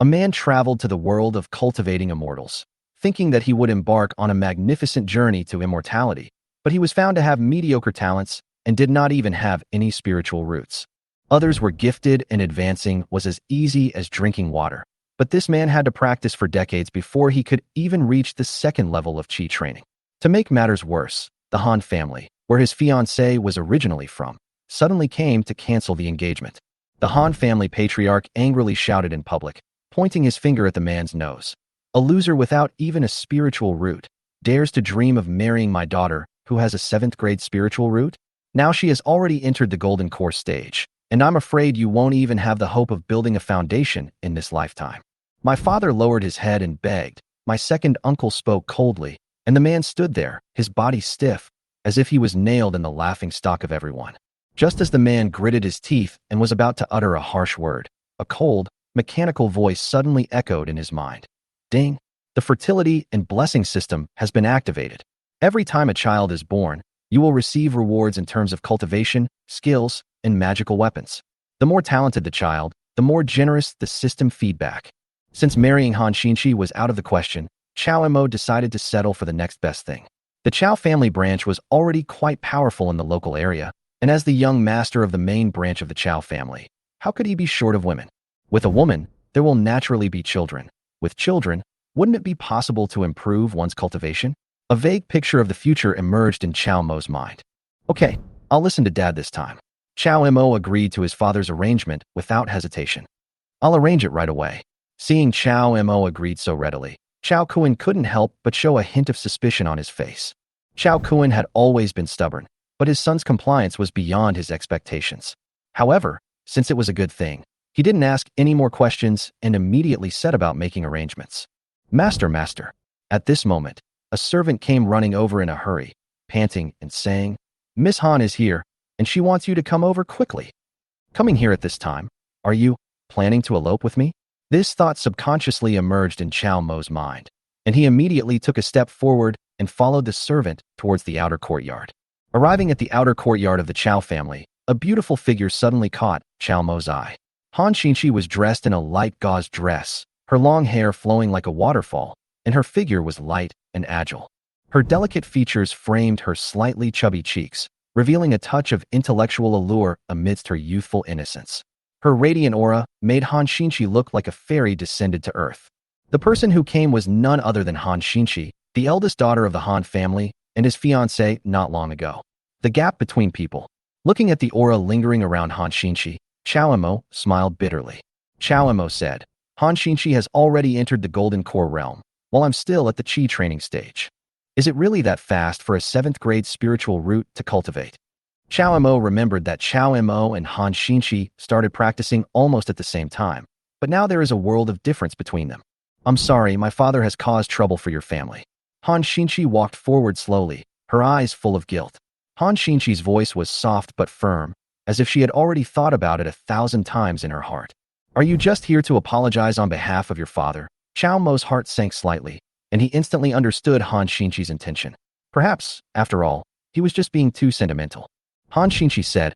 A man traveled to the world of cultivating immortals, thinking that he would embark on a magnificent journey to immortality, but he was found to have mediocre talents and did not even have any spiritual roots. Others were gifted and advancing was as easy as drinking water, but this man had to practice for decades before he could even reach the second level of chi training. To make matters worse, the Han family, where his fiancée was originally from, suddenly came to cancel the engagement. The Han family patriarch angrily shouted in public, pointing his finger at the man's nose. A loser without even a spiritual root dares to dream of marrying my daughter who has a 7th grade spiritual root? Now she has already entered the golden core stage, and I'm afraid you won't even have the hope of building a foundation in this lifetime. My father lowered his head and begged. My second uncle spoke coldly, and the man stood there, his body stiff, as if he was nailed in the laughingstock of everyone. Just as the man gritted his teeth and was about to utter a harsh word, a cold, mechanical voice suddenly echoed in his mind. Ding! The fertility and blessing system has been activated. Every time a child is born, you will receive rewards in terms of cultivation, skills, and magical weapons. The more talented the child, the more generous the system feedback. Since marrying Han Xinxi was out of the question, Chao Mo decided to settle for the next best thing. The Chao family branch was already quite powerful in the local area, and as the young master of the main branch of the Chao family, how could he be short of women? With a woman, there will naturally be children. With children, wouldn't it be possible to improve one's cultivation? A vague picture of the future emerged in Chao Mo's mind. Okay, I'll listen to Dad this time. Chao Mo agreed to his father's arrangement without hesitation. I'll arrange it right away. Seeing Chao Mo agreed so readily, Chao Kuan couldn't help but show a hint of suspicion on his face. Chao Kuan had always been stubborn, but his son's compliance was beyond his expectations. However, since it was a good thing, he didn't ask any more questions and immediately set about making arrangements. Master. At this moment, a servant came running over in a hurry, panting and saying, Miss Han is here, and she wants you to come over quickly. Coming here at this time, are you planning to elope with me? This thought subconsciously emerged in Chao Mo's mind, and he immediately took a step forward and followed the servant towards the outer courtyard. Arriving at the outer courtyard of the Chao family, a beautiful figure suddenly caught Chao Mo's eye. Han Xinxi was dressed in a light gauze dress, her long hair flowing like a waterfall, and her figure was light and agile. Her delicate features framed her slightly chubby cheeks, revealing a touch of intellectual allure amidst her youthful innocence. Her radiant aura made Han Xinxi look like a fairy descended to earth. The person who came was none other than Han Xinxi, the eldest daughter of the Han family, and his fiancée not long ago. The gap between people. Looking at the aura lingering around Han Xinxi, Chao Mo smiled bitterly. Chao Mo said, Han Xinxi has already entered the golden core realm, while I'm still at the chi training stage. Is it really that fast for a 7th grade spiritual root to cultivate? Chao Mo remembered that Chao Mo and Han Xinxi started practicing almost at the same time, but now there is a world of difference between them. I'm sorry, my father has caused trouble for your family. Han Xinxi walked forward slowly, her eyes full of guilt. Han Xinxi's voice was soft but firm, as if she had already thought about it 1,000 times in her heart. Are you just here to apologize on behalf of your father? Chao Mo's heart sank slightly, and he instantly understood Han Xinxi's intention. Perhaps, after all, he was just being too sentimental. Han Xinxi said,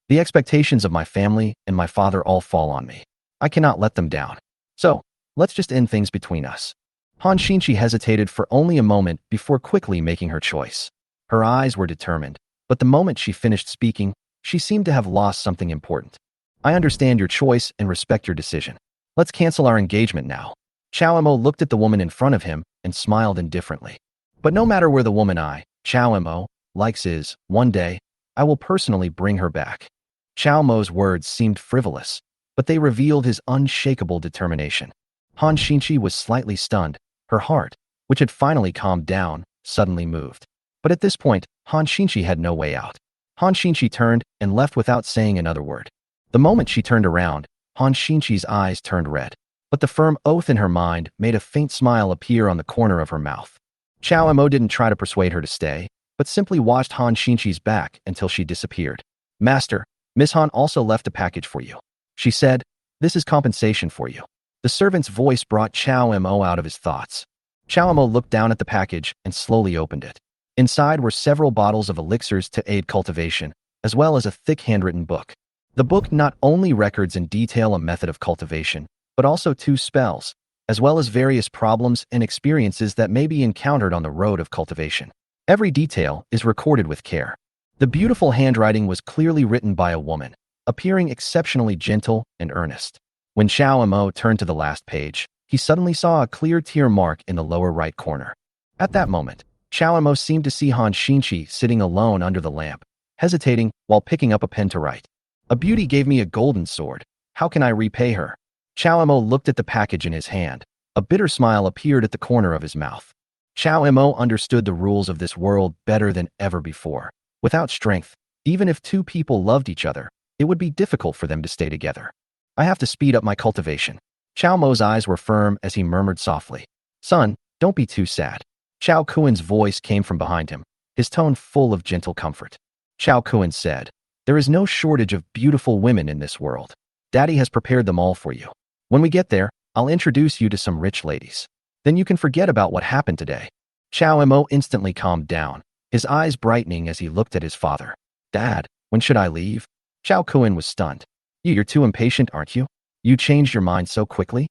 the expectations of my family and my father all fall on me. I cannot let them down. So, let's just end things between us. Han Xinxi hesitated for only a moment before quickly making her choice. Her eyes were determined, but the moment she finished speaking, she seemed to have lost something important. I understand your choice and respect your decision. Let's cancel our engagement now. Chao Mo looked at the woman in front of him and smiled indifferently. But no matter where the woman Chao Mo, likes is, one day, I will personally bring her back. Chao Mo's words seemed frivolous, but they revealed his unshakable determination. Han Xinxi was slightly stunned. Her heart, which had finally calmed down, suddenly moved. But at this point, Han Xinxi had no way out. Han Xinxi turned and left without saying another word. The moment she turned around, Han Xinxi's eyes turned red, but the firm oath in her mind made a faint smile appear on the corner of her mouth. Chao Mo didn't try to persuade her to stay, but simply watched Han Xinxi's back until she disappeared. Master, Miss Han also left a package for you. She said, this is compensation for you. The servant's voice brought Chao Mo out of his thoughts. Chao Mo looked down at the package and slowly opened it. Inside were several bottles of elixirs to aid cultivation, as well as a thick handwritten book. The book not only records in detail a method of cultivation, but also 2 spells, as well as various problems and experiences that may be encountered on the road of cultivation. Every detail is recorded with care. The beautiful handwriting was clearly written by a woman, appearing exceptionally gentle and earnest. When Xiao Mo turned to the last page, he suddenly saw a clear tear mark in the lower right corner. At that moment, Xiao Mo seemed to see Han Xinqi sitting alone under the lamp, hesitating while picking up a pen to write. A beauty gave me a golden sword. How can I repay her? Xiao Mo looked at the package in his hand. A bitter smile appeared at the corner of his mouth. Xiao Mo understood the rules of this world better than ever before. Without strength, even if 2 people loved each other, it would be difficult for them to stay together. I have to speed up my cultivation. Xiao Mo's eyes were firm as he murmured softly, "Son, don't be too sad." Xiao Kuan's voice came from behind him, his tone full of gentle comfort. Xiao Kuan said, "There is no shortage of beautiful women in this world. Daddy has prepared them all for you. When we get there, I'll introduce you to some rich ladies. Then you can forget about what happened today." Xiao Mo instantly calmed down, his eyes brightening as he looked at his father. "Dad, when should I leave?" Xiao Kuan was stunned. You're too impatient, aren't you? You changed your mind so quickly?"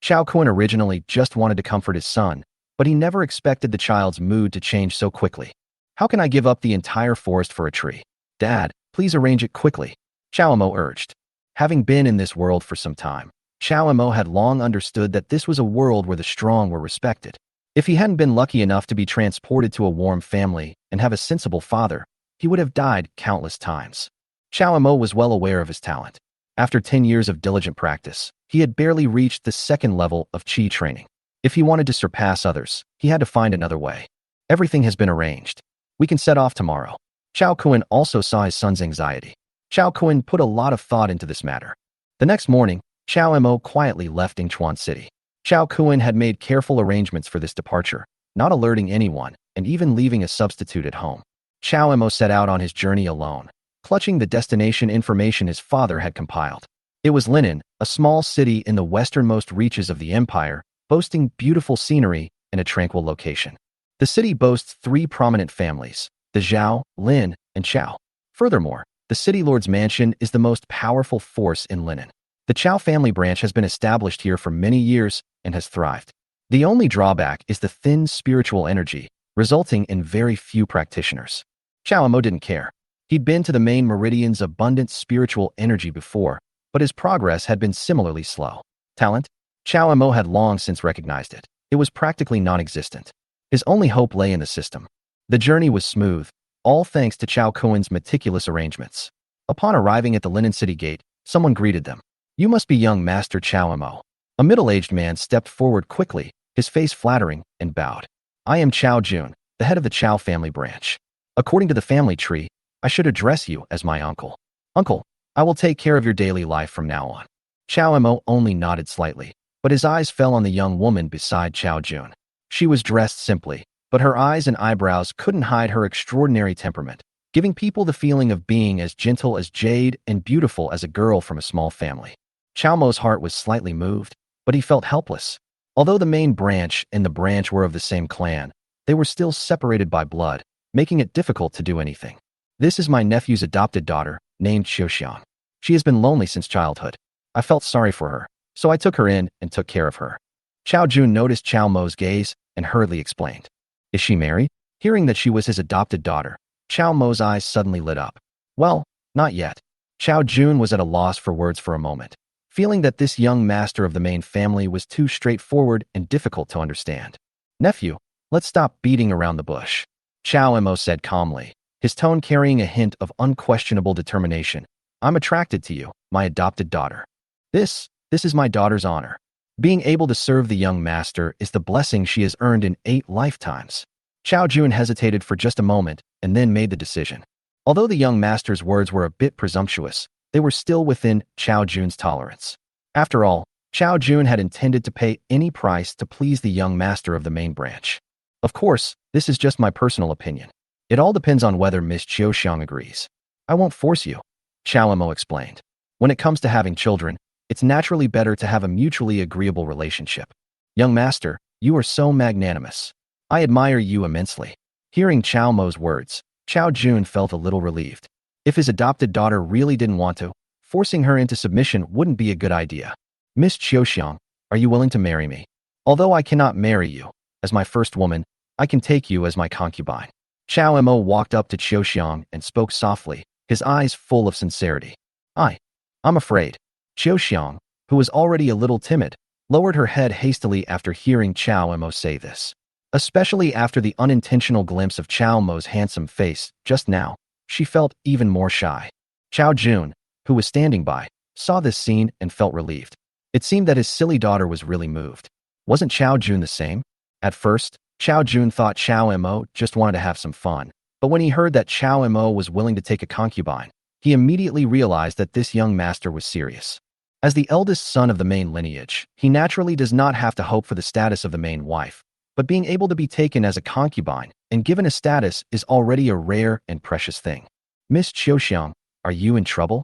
Xiao Kuan originally just wanted to comfort his son, but he never expected the child's mood to change so quickly. "How can I give up the entire forest for a tree? Dad, please arrange it quickly," Xiao Mo urged. Having been in this world for some time, Xiao Mo had long understood that this was a world where the strong were respected. If he hadn't been lucky enough to be transported to a warm family and have a sensible father, he would have died countless times. Xiao Mo was well aware of his talent. After 10 years of diligent practice, he had barely reached the 2nd level of Qi training. If he wanted to surpass others, he had to find another way. "Everything has been arranged. We can set off tomorrow." Xiao Kuan also saw his son's anxiety. Xiao Kuan put a lot of thought into this matter. The next morning, Xiao Mo quietly left Yingchuan City. Xiao Kuan had made careful arrangements for this departure, not alerting anyone, and even leaving a substitute at home. Xiao Mo set out on his journey alone, clutching the destination information his father had compiled. It was Linen, a small city in the westernmost reaches of the empire, boasting beautiful scenery and a tranquil location. The city boasts 3 prominent families, the Zhao, Lin, and Chao. Furthermore, the city lord's mansion is the most powerful force in Linen. The Chao family branch has been established here for many years and has thrived. The only drawback is the thin spiritual energy, resulting in very few practitioners. Xiao Mo didn't care. He'd been to the main meridian's abundant spiritual energy before, but his progress had been similarly slow. Talent? Xiao Mo had long since recognized it. It was practically non-existent. His only hope lay in the system. The journey was smooth, all thanks to Xiao Kuan's meticulous arrangements. Upon arriving at the Linen City gate, someone greeted them. "You must be young Master Xiao Mo." A middle-aged man stepped forward quickly, his face flattering, and bowed. "I am Qiao Jun, the head of the Qiao family branch. According to the family tree, I should address you as my uncle. Uncle, I will take care of your daily life from now on." Xiao Mo only nodded slightly, but his eyes fell on the young woman beside Qiao Jun. She was dressed simply, but her eyes and eyebrows couldn't hide her extraordinary temperament, giving people the feeling of being as gentle as jade and beautiful as a girl from a small family. Xiao Mo's heart was slightly moved, but he felt helpless. Although the main branch and the branch were of the same clan, they were still separated by blood, making it difficult to do anything. "This is my nephew's adopted daughter, named Xiaoxiang. She has been lonely since childhood. I felt sorry for her, so I took her in and took care of her." Qiao Jun noticed Qiao Mo's gaze and hurriedly explained. "Is she married?" Hearing that she was his adopted daughter, Qiao Mo's eyes suddenly lit up. "Well, not yet." Qiao Jun was at a loss for words for a moment, feeling that this young master of the main family was too straightforward and difficult to understand. "Nephew, let's stop beating around the bush," Qiao Mo said calmly, his tone carrying a hint of unquestionable determination. "I'm attracted to you, my adopted daughter. This is my daughter's honor. Being able to serve the young master is the blessing she has earned in 8 lifetimes." Qiao Jun hesitated for just a moment and then made the decision. Although the young master's words were a bit presumptuous, they were still within Qiao Jun's tolerance. After all, Qiao Jun had intended to pay any price to please the young master of the main branch. "Of course, this is just my personal opinion. It all depends on whether Miss Qiaoxiang agrees. I won't force you," Xiao Mo explained. "When it comes to having children, it's naturally better to have a mutually agreeable relationship. Young master, you are so magnanimous. I admire you immensely." Hearing Qiao Mo's words, Qiao Jun felt a little relieved. If his adopted daughter really didn't want to, forcing her into submission wouldn't be a good idea. Miss Xiaoxiang, are you willing to marry me? Although I cannot marry you, as my first woman, I can take you as my concubine. Chao Mo walked up to Xiaoxiang and spoke softly, his eyes full of sincerity. I'm afraid. Xiaoxiang, who was already a little timid, lowered her head hastily after hearing Chao Mo say this. Especially after the unintentional glimpse of Chao Mo's handsome face just now, she felt even more shy. Chao Jun, who was standing by, saw this scene and felt relieved. It seemed that his silly daughter was really moved. Wasn't Chao Jun the same? At first, Chao Jun thought Chao Mo just wanted to have some fun, but when he heard that Chao Mo was willing to take a concubine, he immediately realized that this young master was serious. As the eldest son of the main lineage, he naturally does not have to hope for the status of the main wife, but being able to be taken as a concubine and given a status is already a rare and precious thing. Miss Xiaoxiang, are you in trouble?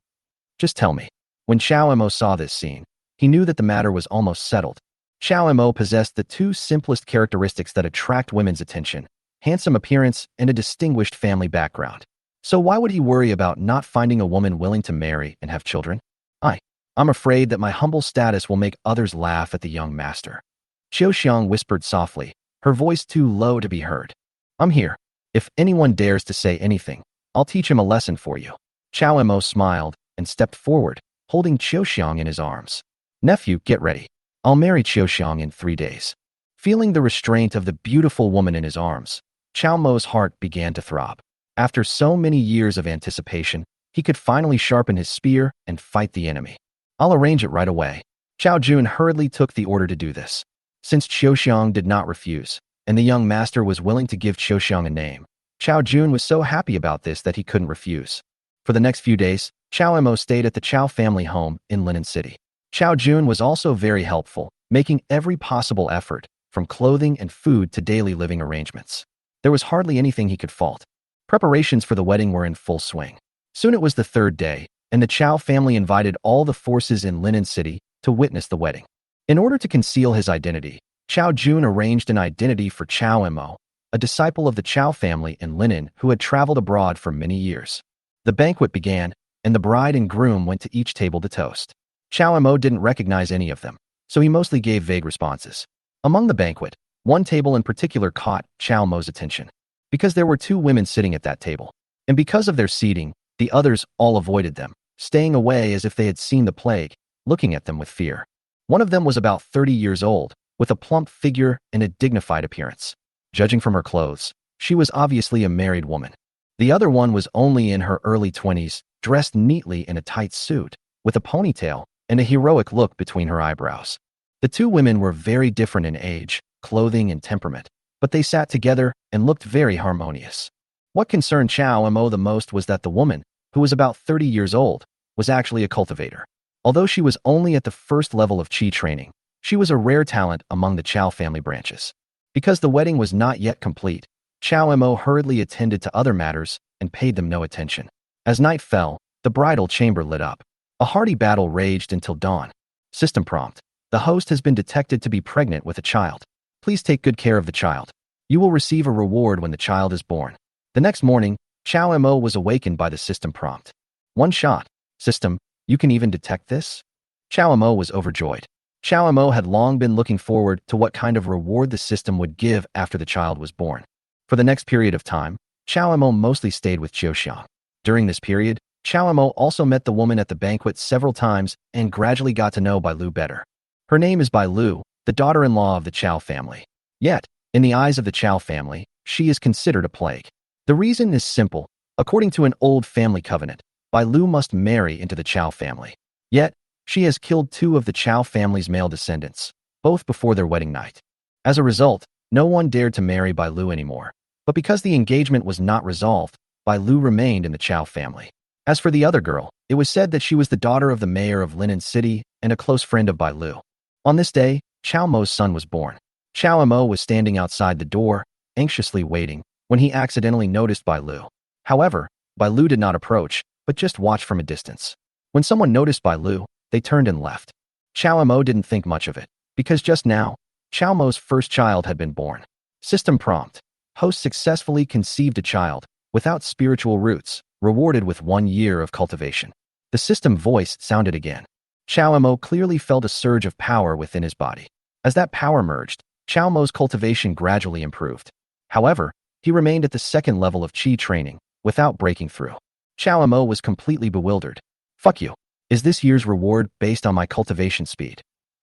Just tell me. When Chao Mo saw this scene, he knew that the matter was almost settled. Chao Mo possessed the two simplest characteristics that attract women's attention: handsome appearance and a distinguished family background. So why would he worry about not finding a woman willing to marry and have children? I'm afraid that my humble status will make others laugh at the young master. Xiaoxiang whispered softly, her voice too low to be heard. I'm here. If anyone dares to say anything, I'll teach him a lesson for you. Chao Mo smiled and stepped forward, holding Xiaoxiang in his arms. Nephew, get ready. I'll marry Xiaoxiang in 3 days. Feeling the restraint of the beautiful woman in his arms, Chao Mo's heart began to throb. After so many years of anticipation, he could finally sharpen his spear and fight the enemy. I'll arrange it right away. Chao Jun hurriedly took the order to do this. Since Xiaoxiang did not refuse, and the young master was willing to give Xiaoxiang a name, Chao Jun was so happy about this that he couldn't refuse. For the next few days, Chao Mo stayed at the Chao family home in Linen City. Chao Jun was also very helpful, making every possible effort, from clothing and food to daily living arrangements. There was hardly anything he could fault. Preparations for the wedding were in full swing. Soon it was the 3rd day, and the Chao family invited all the forces in Linen City to witness the wedding. In order to conceal his identity, Chao Jun arranged an identity for Chao Mo, a disciple of the Chao family in Linen who had traveled abroad for many years. The banquet began, and the bride and groom went to each table to toast. Chao Mo didn't recognize any of them, so he mostly gave vague responses. Among the banquet, one table in particular caught Chao Mo's attention, because there were 2 women sitting at that table, and because of their seating, the others all avoided them, staying away as if they had seen the plague, looking at them with fear. One of them was about 30 years old, with a plump figure and a dignified appearance. Judging from her clothes, she was obviously a married woman. The other one was only in her early 20s, dressed neatly in a tight suit, with a ponytail and a heroic look between her eyebrows. The 2 women were very different in age, clothing, and temperament, but they sat together and looked very harmonious. What concerned Chao Mo the most was that the woman, who was about 30 years old, was actually a cultivator. Although she was only at the first level of Qi training, she was a rare talent among the Chao family branches. Because the wedding was not yet complete, Chao Mo hurriedly attended to other matters and paid them no attention. As night fell, the bridal chamber lit up. A hearty battle raged until dawn. System prompt. The host has been detected to be pregnant with a child. Please take good care of the child. You will receive a reward when the child is born. The next morning, Chao Mo was awakened by the system prompt. One shot. System, you can even detect this? Chao Mo was overjoyed. Chao Mo had long been looking forward to what kind of reward the system would give after the child was born. For the next period of time, Chao Mo mostly stayed with Xiaoxiang. During this period, Chao Mo also met the woman at the banquet several times and gradually got to know Bai Lu better. Her name is Bai Lu, the daughter-in-law of the Chao family. Yet, in the eyes of the Chao family, she is considered a plague. The reason is simple. According to an old family covenant, Bai Lu must marry into the Chao family. Yet, she has killed 2 of the Chao family's male descendants, both before their wedding night. As a result, no one dared to marry Bai Lu anymore. But because the engagement was not resolved, Bai Lu remained in the Chao family. As for the other girl, it was said that she was the daughter of the mayor of Linen City and a close friend of Bai Lu. On this day, Chao Mo's son was born. Chao Mo was standing outside the door, anxiously waiting, when he accidentally noticed Bai Lu. However, Bai Lu did not approach, but just watched from a distance. When someone noticed Bai Lu, they turned and left. Chao Mo didn't think much of it, because just now, Chao Mo's first child had been born. System prompt. Host successfully conceived a child, without spiritual roots, rewarded with 1 year of cultivation. The system voice sounded again. Chao Mo clearly felt a surge of power within his body. As that power merged, Chao Mo's cultivation gradually improved. However, he remained at the second level of Qi training, without breaking through. Chao Mo was completely bewildered. Fuck you. Is this year's reward based on my cultivation speed?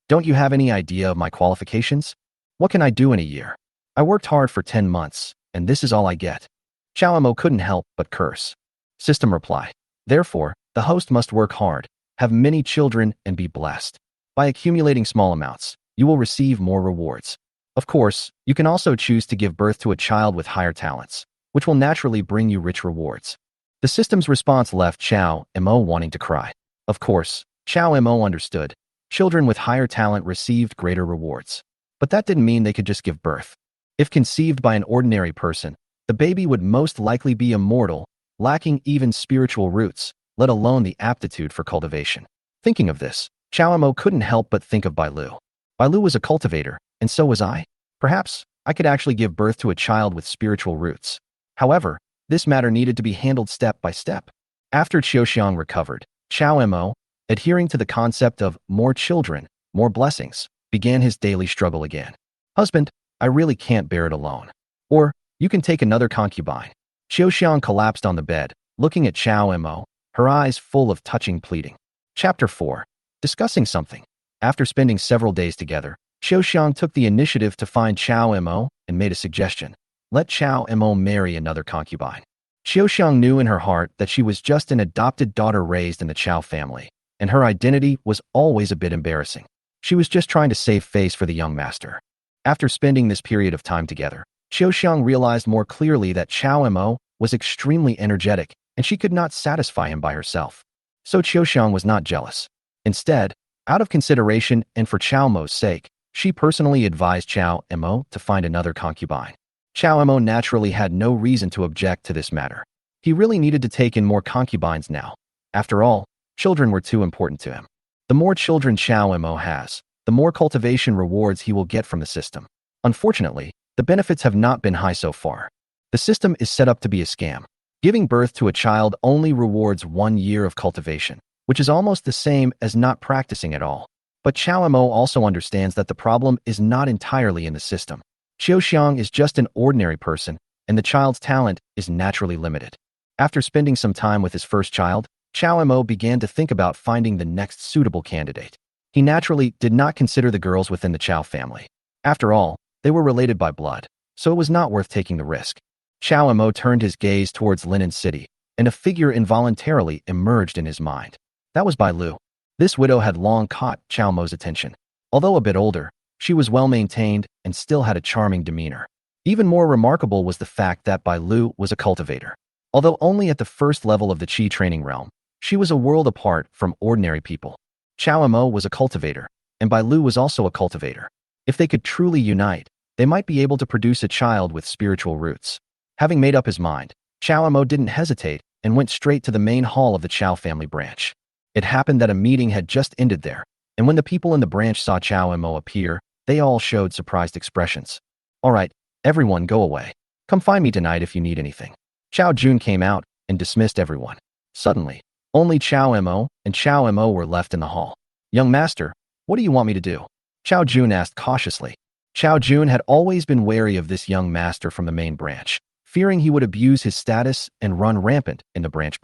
Don't you have any idea of my qualifications? What can I do in a year? I worked hard for 10 months, and this is all I get. Chao Mo couldn't help but curse. System reply. Therefore, the host must work hard, have many children, and be blessed. By accumulating small amounts, you will receive more rewards. Of course, you can also choose to give birth to a child with higher talents, which will naturally bring you rich rewards. The system's response left Chao Mo wanting to cry. Of course, Chao Mo understood. Children with higher talent received greater rewards. But that didn't mean they could just give birth. If conceived by an ordinary person, the baby would most likely be immortal, lacking even spiritual roots, let alone the aptitude for cultivation. Thinking of this, Chao Mo couldn't help but think of Bai Lu. Bai Lu was a cultivator, and so was I. Perhaps I could actually give birth to a child with spiritual roots. However, this matter needed to be handled step by step. After Qiuxiang recovered, Chao Mo, adhering to the concept of more children, more blessings, began his daily struggle again. Husband, I really can't bear it alone. Or, you can take another concubine. Qiuxiang collapsed on the bed, looking at Chao Mo, her eyes full of touching pleading. Chapter 4. Discussing something. After spending several days together, Qiuxiang took the initiative to find Chao Mo and made a suggestion. Let Chao Mo marry another concubine. Qiuxiang knew in her heart that she was just an adopted daughter raised in the Chao family, and her identity was always a bit embarrassing. She was just trying to save face for the young master. After spending this period of time together, Qiuxiang realized more clearly that Chao Mo was extremely energetic, and she could not satisfy him by herself. So Qiuxiang was not jealous. Instead, out of consideration and for Chao Mo's sake, she personally advised Chao Mo to find another concubine. Chao Mo naturally had no reason to object to this matter. He really needed to take in more concubines now. After all, children were too important to him. The more children Chao Mo has, the more cultivation rewards he will get from the system. Unfortunately, the benefits have not been high so far. The system is set up to be a scam. Giving birth to a child only rewards 1 year of cultivation, which is almost the same as not practicing at all. But Chao Mo also understands that the problem is not entirely in the system. Qiuxiang is just an ordinary person, and the child's talent is naturally limited. After spending some time with his first child, Chao Mo began to think about finding the next suitable candidate. He naturally did not consider the girls within the Chao family. After all, they were related by blood, so it was not worth taking the risk. Chao Mo turned his gaze towards Linen City, and a figure involuntarily emerged in his mind. That was Bai Lu. This widow had long caught Chao Mo's attention. Although a bit older, she was well-maintained and still had a charming demeanor. Even more remarkable was the fact that Bai Lu was a cultivator. Although only at the first level of the Qi training realm, she was a world apart from ordinary people. Chao Mo was a cultivator, and Bai Lu was also a cultivator. If they could truly unite, they might be able to produce a child with spiritual roots. Having made up his mind, Chao Mo didn't hesitate and went straight to the main hall of the Chao family branch. It happened that a meeting had just ended there, and when the people in the branch saw Chao Mo appear, they all showed surprised expressions. All right, everyone go away. Come find me tonight if you need anything. Chao Jun came out and dismissed everyone. Suddenly, only Chao Mo and Chao Mo were left in the hall. Young master, what do you want me to do? Chao Jun asked cautiously. Chao Jun had always been wary of this young master from the main branch, fearing he would abuse his status and run rampant in the branch.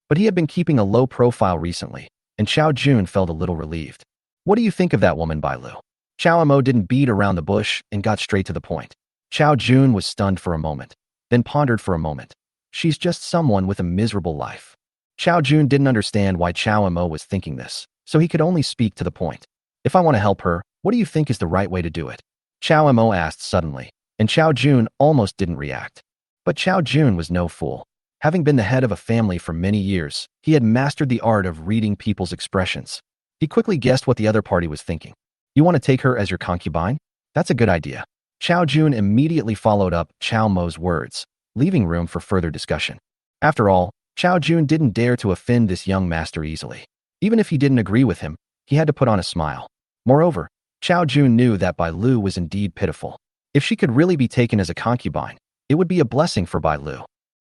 But he had been keeping a low profile recently, and Chao Jun felt a little relieved. What do you think of that woman, Bai Lu? Chao Mo didn't beat around the bush and got straight to the point. Chao Jun was stunned for a moment, then pondered for a moment. She's just someone with a miserable life. Chao Jun didn't understand why Chao Mo was thinking this, so he could only speak to the point. If I want to help her, what do you think is the right way to do it? Chao Mo asked suddenly, and Chao Jun almost didn't react. But Chao Jun was no fool. Having been the head of a family for many years, he had mastered the art of reading people's expressions. He quickly guessed what the other party was thinking. You want to take her as your concubine? That's a good idea. Chao Jun immediately followed up Chao Mo's words, leaving room for further discussion. After all, Chao Jun didn't dare to offend this young master easily. Even if he didn't agree with him, he had to put on a smile. Moreover, Chao Jun knew that Bai Lu was indeed pitiful. If she could really be taken as a concubine, it would be a blessing for Bai Lu.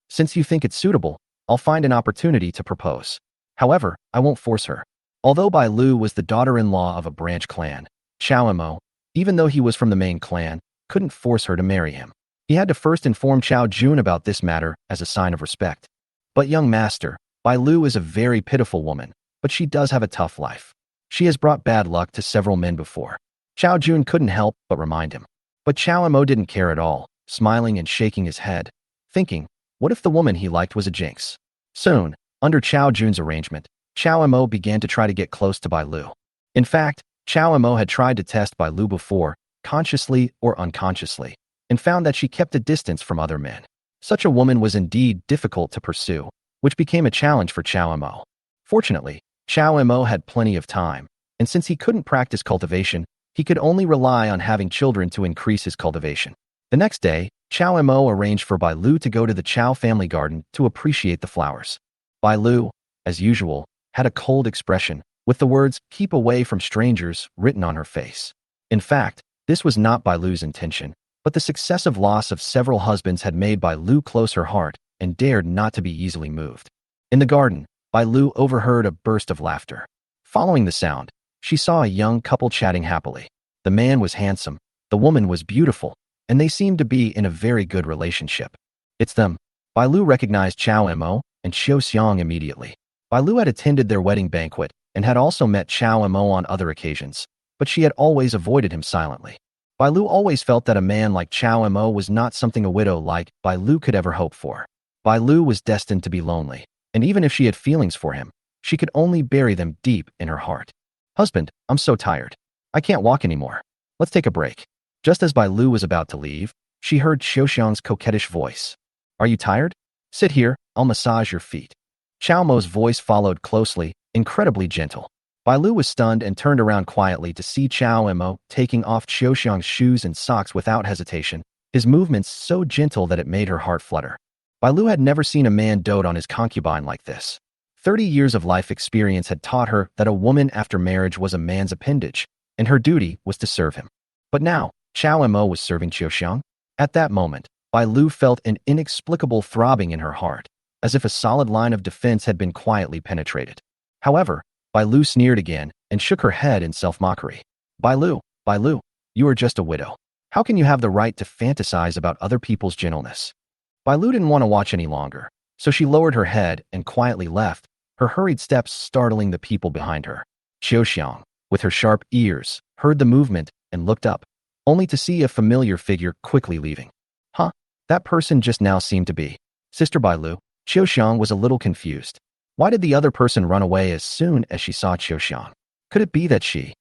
Since you think it's suitable, I'll find an opportunity to propose. However, I won't force her. Although Bai Lu was the daughter-in-law of a branch clan, Chao Imo, even though he was from the main clan, couldn't force her to marry him. He had to first inform Chao Jun about this matter as a sign of respect. But young master, Bai Lu is a very pitiful woman, but she does have a tough life. She has brought bad luck to several men before. Chao Jun couldn't help but remind him. But Chao Imo didn't care at all, smiling and shaking his head, thinking, what if the woman he liked was a jinx? Soon, under Chao Jun's arrangement, Chao Imo began to try to get close to Bai Lu. In fact, Chao Imo had tried to test Bai Lu before, consciously or unconsciously, and found that she kept a distance from other men. Such a woman was indeed difficult to pursue, which became a challenge for Chao Imo. Fortunately, Chao Imo had plenty of time, and since he couldn't practice cultivation, he could only rely on having children to increase his cultivation. The next day, Chao Imo arranged for Bai Lu to go to the Chao family garden to appreciate the flowers. Bai Lu, as usual, had a cold expression, with the words, "Keep away from strangers," written on her face. In fact, this was not Bai Lu's intention, but the successive loss of several husbands had made Bai Lu close her heart and dared not to be easily moved. In the garden, Bai Lu overheard a burst of laughter. Following the sound, she saw a young couple chatting happily. The man was handsome, the woman was beautiful, and they seemed to be in a very good relationship. It's them. Bai Lu recognized Chao Imo and Xiao Xiang immediately. Bai Lu had attended their wedding banquet and had also met Chao Imo on other occasions, but she had always avoided him silently. Bai Lu always felt that a man like Chao Imo was not something a widow like Bai Lu could ever hope for. Bai Lu was destined to be lonely, and even if she had feelings for him, she could only bury them deep in her heart. "Husband, I'm so tired. I can't walk anymore. Let's take a break." Just as Bai Lu was about to leave, she heard Xiao Xiang's coquettish voice. "Are you tired? Sit here, I'll massage your feet." Chao Mo's voice followed closely, incredibly gentle. Bai Lu was stunned and turned around quietly to see Chao Imo taking off Xiao Xiang's shoes and socks without hesitation, his movements so gentle that it made her heart flutter. Bai Lu had never seen a man dote on his concubine like this. 30 years of life experience had taught her that a woman after marriage was a man's appendage, and her duty was to serve him. But now, Chao Imo was serving Xiao Xiang. At that moment, Bai Lu felt an inexplicable throbbing in her heart, as if a solid line of defense had been quietly penetrated. However, Bai Lu sneered again and shook her head in self-mockery. Bai Lu, you are just a widow. How can you have the right to fantasize about other people's gentleness?" Bai Lu didn't want to watch any longer, so she lowered her head and quietly left, her hurried steps startling the people behind her. Xiao Xiang, with her sharp ears, heard the movement and looked up, only to see a familiar figure quickly leaving. Huh? That person just now seemed to be Sister Bai Lu. Xiao Xiang was a little confused. Why did the other person run away as soon as she saw Xiao Xiang? Could it be that she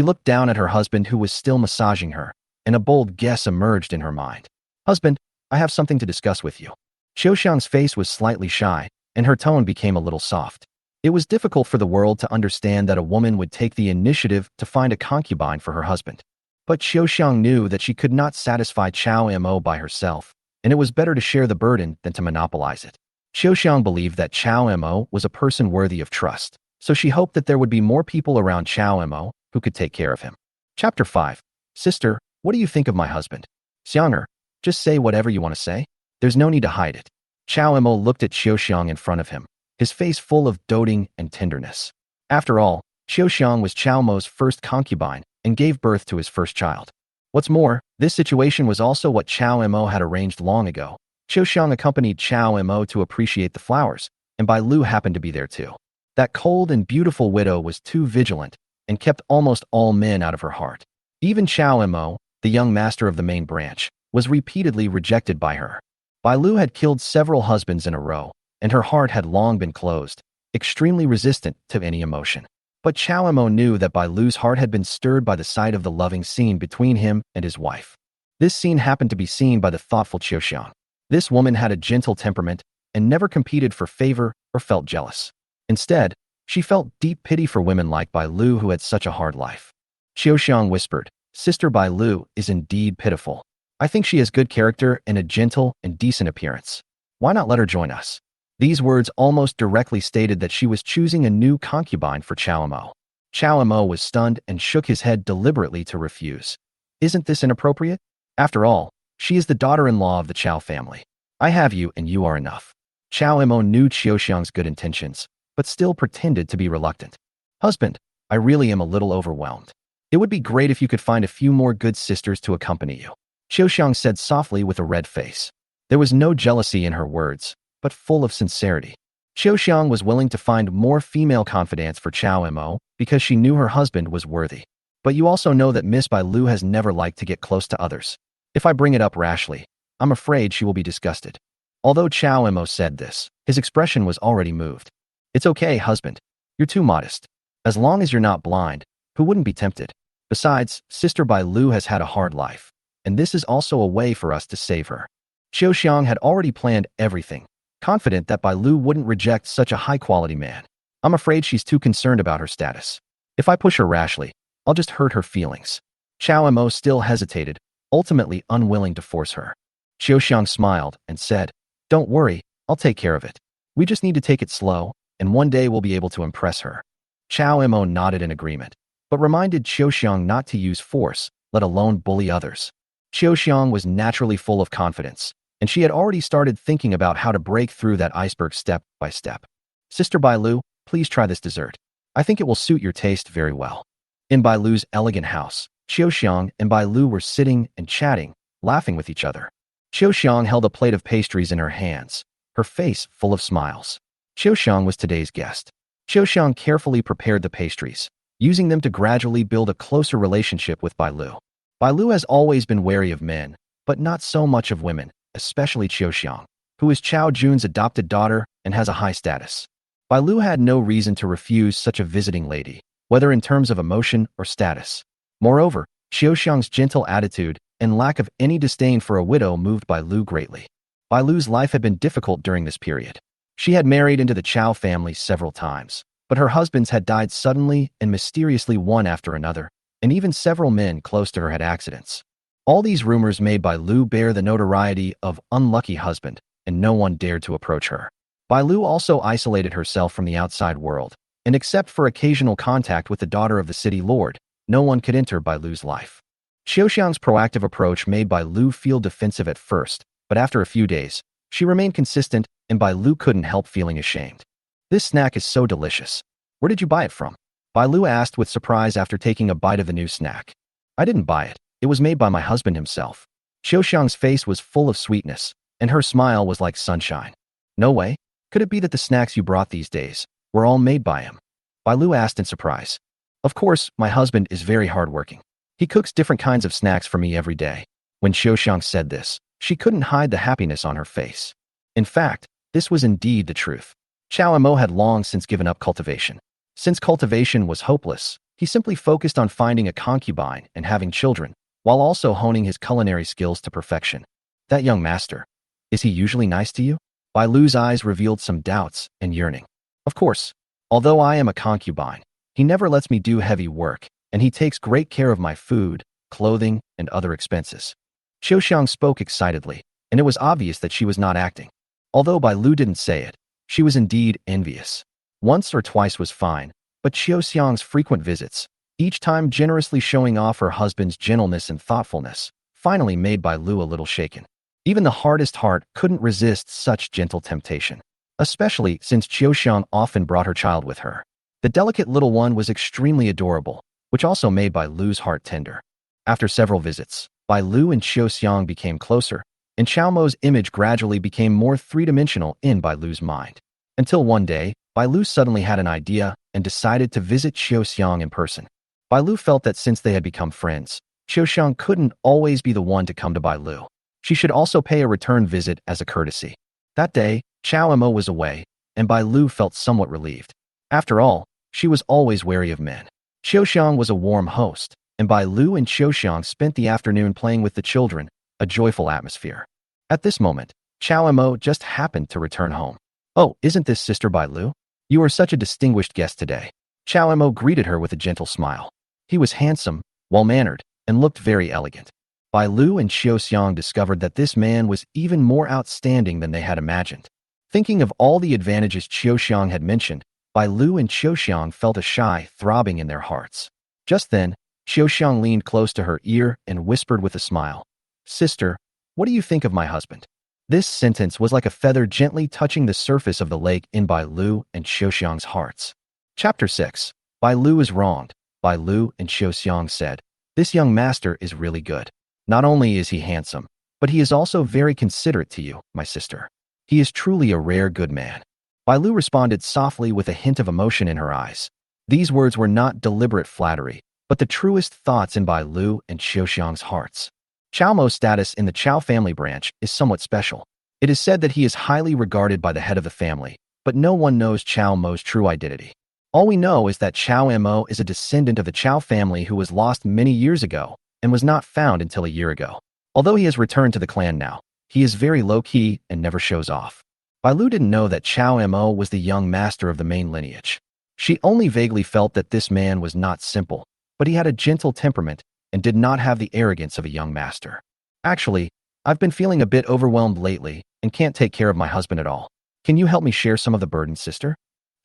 looked down at her husband who was still massaging her, and a bold guess emerged in her mind. "Husband, I have something to discuss with you." Xiao Xiang's face was slightly shy, and her tone became a little soft. It was difficult for the world to understand that a woman would take the initiative to find a concubine for her husband. But Xiao Xiang knew that she could not satisfy Chao Imo by herself, and it was better to share the burden than to monopolize it. Xiao Xiang believed that Chao Imo was a person worthy of trust, so she hoped that there would be more people around Chao Imo who could take care of him. Chapter 5. Sister, what do you think of my husband? Xianger, just say whatever you want to say. There's no need to hide it. Chao Imo looked at Xiao Xiang in front of him, his face full of doting and tenderness. After all, Xiao Xiang was Chao Mo's first concubine and gave birth to his first child. What's more, this situation was also what Chao Imo had arranged long ago. Xiao Xiang accompanied Chao Imo to appreciate the flowers, and Bai Lu happened to be there too. That cold and beautiful widow was too vigilant and kept almost all men out of her heart. Even Chao Imo, the young master of the main branch, was repeatedly rejected by her. Bai Lu had killed several husbands in a row, and her heart had long been closed, extremely resistant to any emotion. But Chao Imo knew that Bai Lu's heart had been stirred by the sight of the loving scene between him and his wife. This scene happened to be seen by the thoughtful Xiao Xiang. This woman had a gentle temperament and never competed for favor or felt jealous. Instead, she felt deep pity for women like Bai Lu who had such a hard life. Xiao Xiang whispered, "Sister Bai Lu is indeed pitiful. I think she has good character and a gentle and decent appearance. Why not let her join us?" These words almost directly stated that she was choosing a new concubine for Chao Imo. Chao Imo was stunned and shook his head deliberately to refuse. "Isn't this inappropriate? After all, she is the daughter-in-law of the Chao family. I have you and you are enough." Chao Imo knew Xiao Xiang's good intentions, but still pretended to be reluctant. Husband, I really am a little overwhelmed. It would be great if you could find a few more good sisters to accompany you. Xiaoxiang said softly with a red face. There was no jealousy in her words, but full of sincerity. Xiaoxiang was willing to find more female confidants for Chao Mo because she knew her husband was worthy. But you also know that Miss Bai Lu has never liked to get close to others. If I bring it up rashly, I'm afraid she will be disgusted. Although Chao Mo said this, his expression was already moved. It's okay, husband. You're too modest. As long as you're not blind, who wouldn't be tempted? Besides, Sister Bai Lu has had a hard life, and this is also a way for us to save her. Xiaoxiang had already planned everything, confident that Bai Lu wouldn't reject such a high-quality man. I'm afraid she's too concerned about her status. If I push her rashly, I'll just hurt her feelings. Chao Mo still hesitated, ultimately unwilling to force her. Xiaoxiang smiled and said, Don't worry, I'll take care of it. We just need to take it slow, and one day we'll be able to impress her. Chao Mo nodded in agreement, but reminded Xiaoxiang not to use force, let alone bully others. Xiaoxiang was naturally full of confidence, and she had already started thinking about how to break through that iceberg step by step. Sister Bai Lu, please try this dessert. I think it will suit your taste very well. In Bai Lu's elegant house, Xiaoxiang and Bai Lu were sitting and chatting, laughing with each other. Xiaoxiang held a plate of pastries in her hands, her face full of smiles. Xiaoxiang was today's guest. Xiaoxiang carefully prepared the pastries, using them to gradually build a closer relationship with Bai Lu. Bai Lu has always been wary of men, but not so much of women, especially Xiaoxiang, who is Chao Jun's adopted daughter and has a high status. Bai Lu had no reason to refuse such a visiting lady, whether in terms of emotion or status. Moreover, Xiaoxiang's gentle attitude and lack of any disdain for a widow moved Bai Lu greatly. Bai Lu's life had been difficult during this period. She had married into the Chao family several times, but her husbands had died suddenly and mysteriously one after another, and even several men close to her had accidents. All these rumors made Bai Lu bear the notoriety of unlucky husband, and no one dared to approach her. Bai Lu also isolated herself from the outside world, and except for occasional contact with the daughter of the city lord, no one could enter Bai Lu's life. Xiaoxiang's proactive approach made Bai Lu feel defensive at first, but after a few days, she remained consistent, and Bai Lu couldn't help feeling ashamed. This snack is so delicious. Where did you buy it from? Bai Lu asked with surprise after taking a bite of the new snack. I didn't buy it. It was made by my husband himself. Xiaoxiang's face was full of sweetness, and her smile was like sunshine. No way. Could it be that the snacks you brought these days were all made by him? Bai Lu asked in surprise. Of course, my husband is very hardworking. He cooks different kinds of snacks for me every day. When Xiaoxiang said this, she couldn't hide the happiness on her face. In fact, this was indeed the truth. Chao Mo had long since given up cultivation. Since cultivation was hopeless, he simply focused on finding a concubine and having children, while also honing his culinary skills to perfection. That young master, is he usually nice to you? Bai Lu's eyes revealed some doubts and yearning. Of course, although I am a concubine, he never lets me do heavy work, and he takes great care of my food, clothing, and other expenses. Xiaoxiang spoke excitedly, and it was obvious that she was not acting. Although Bai Lu didn't say it, she was indeed envious. Once or twice was fine, but Xiaoxiang's frequent visits, each time generously showing off her husband's gentleness and thoughtfulness, finally made Bai Lu a little shaken. Even the hardest heart couldn't resist such gentle temptation, especially since Xiaoxiang often brought her child with her. The delicate little one was extremely adorable, which also made Bai Lu's heart tender. After several visits, Bai Lu and Xiaoxiang became closer, and Chao Mo's image gradually became more three-dimensional in Bai Lu's mind. Until one day, Bai Lu suddenly had an idea and decided to visit Xiaoxiang in person. Bai Lu felt that since they had become friends, Xiaoxiang couldn't always be the one to come to Bai Lu. She should also pay a return visit as a courtesy. That day, Chao Mo was away, and Bai Lu felt somewhat relieved. After all, she was always wary of men. Xiaoxiang was a warm host, and Bai Lu and Xiaoxiang spent the afternoon playing with the children, a joyful atmosphere. At this moment, Chao Mo just happened to return home. Oh, isn't this Sister Bai Lu? You are such a distinguished guest today. Chao Mo greeted her with a gentle smile. He was handsome, well-mannered, and looked very elegant. Bai Lu and Xiaoxiang discovered that this man was even more outstanding than they had imagined. Thinking of all the advantages Xiaoxiang had mentioned, Bai Lu and Xiaoxiang felt a shy throbbing in their hearts. Just then, Xiaoxiang leaned close to her ear and whispered with a smile, Sister, what do you think of my husband? This sentence was like a feather gently touching the surface of the lake in Bai Lu and Xiaoxiang's hearts. Chapter 6. Bai Lu is wronged. Bai Lu and Xiao Xiang said, "This young master is really good. Not only is he handsome, but he is also very considerate to you, my sister. He is truly a rare good man." Bai Lu responded softly with a hint of emotion in her eyes. These words were not deliberate flattery, but the truest thoughts in Bai Lu and Xiao Xiang's hearts. Chao Mo's status in the Chao family branch is somewhat special. It is said that he is highly regarded by the head of the family, but no one knows Chao Mo's true identity. All we know is that Chao Mo is a descendant of the Chao family who was lost many years ago and was not found until a year ago. Although he has returned to the clan now, he is very low-key and never shows off. Bai Lu didn't know that Chao Mo was the young master of the main lineage. She only vaguely felt that this man was not simple, but he had a gentle temperament and did not have the arrogance of a young master. "Actually, I've been feeling a bit overwhelmed lately and can't take care of my husband at all. Can you help me share some of the burden, sister?"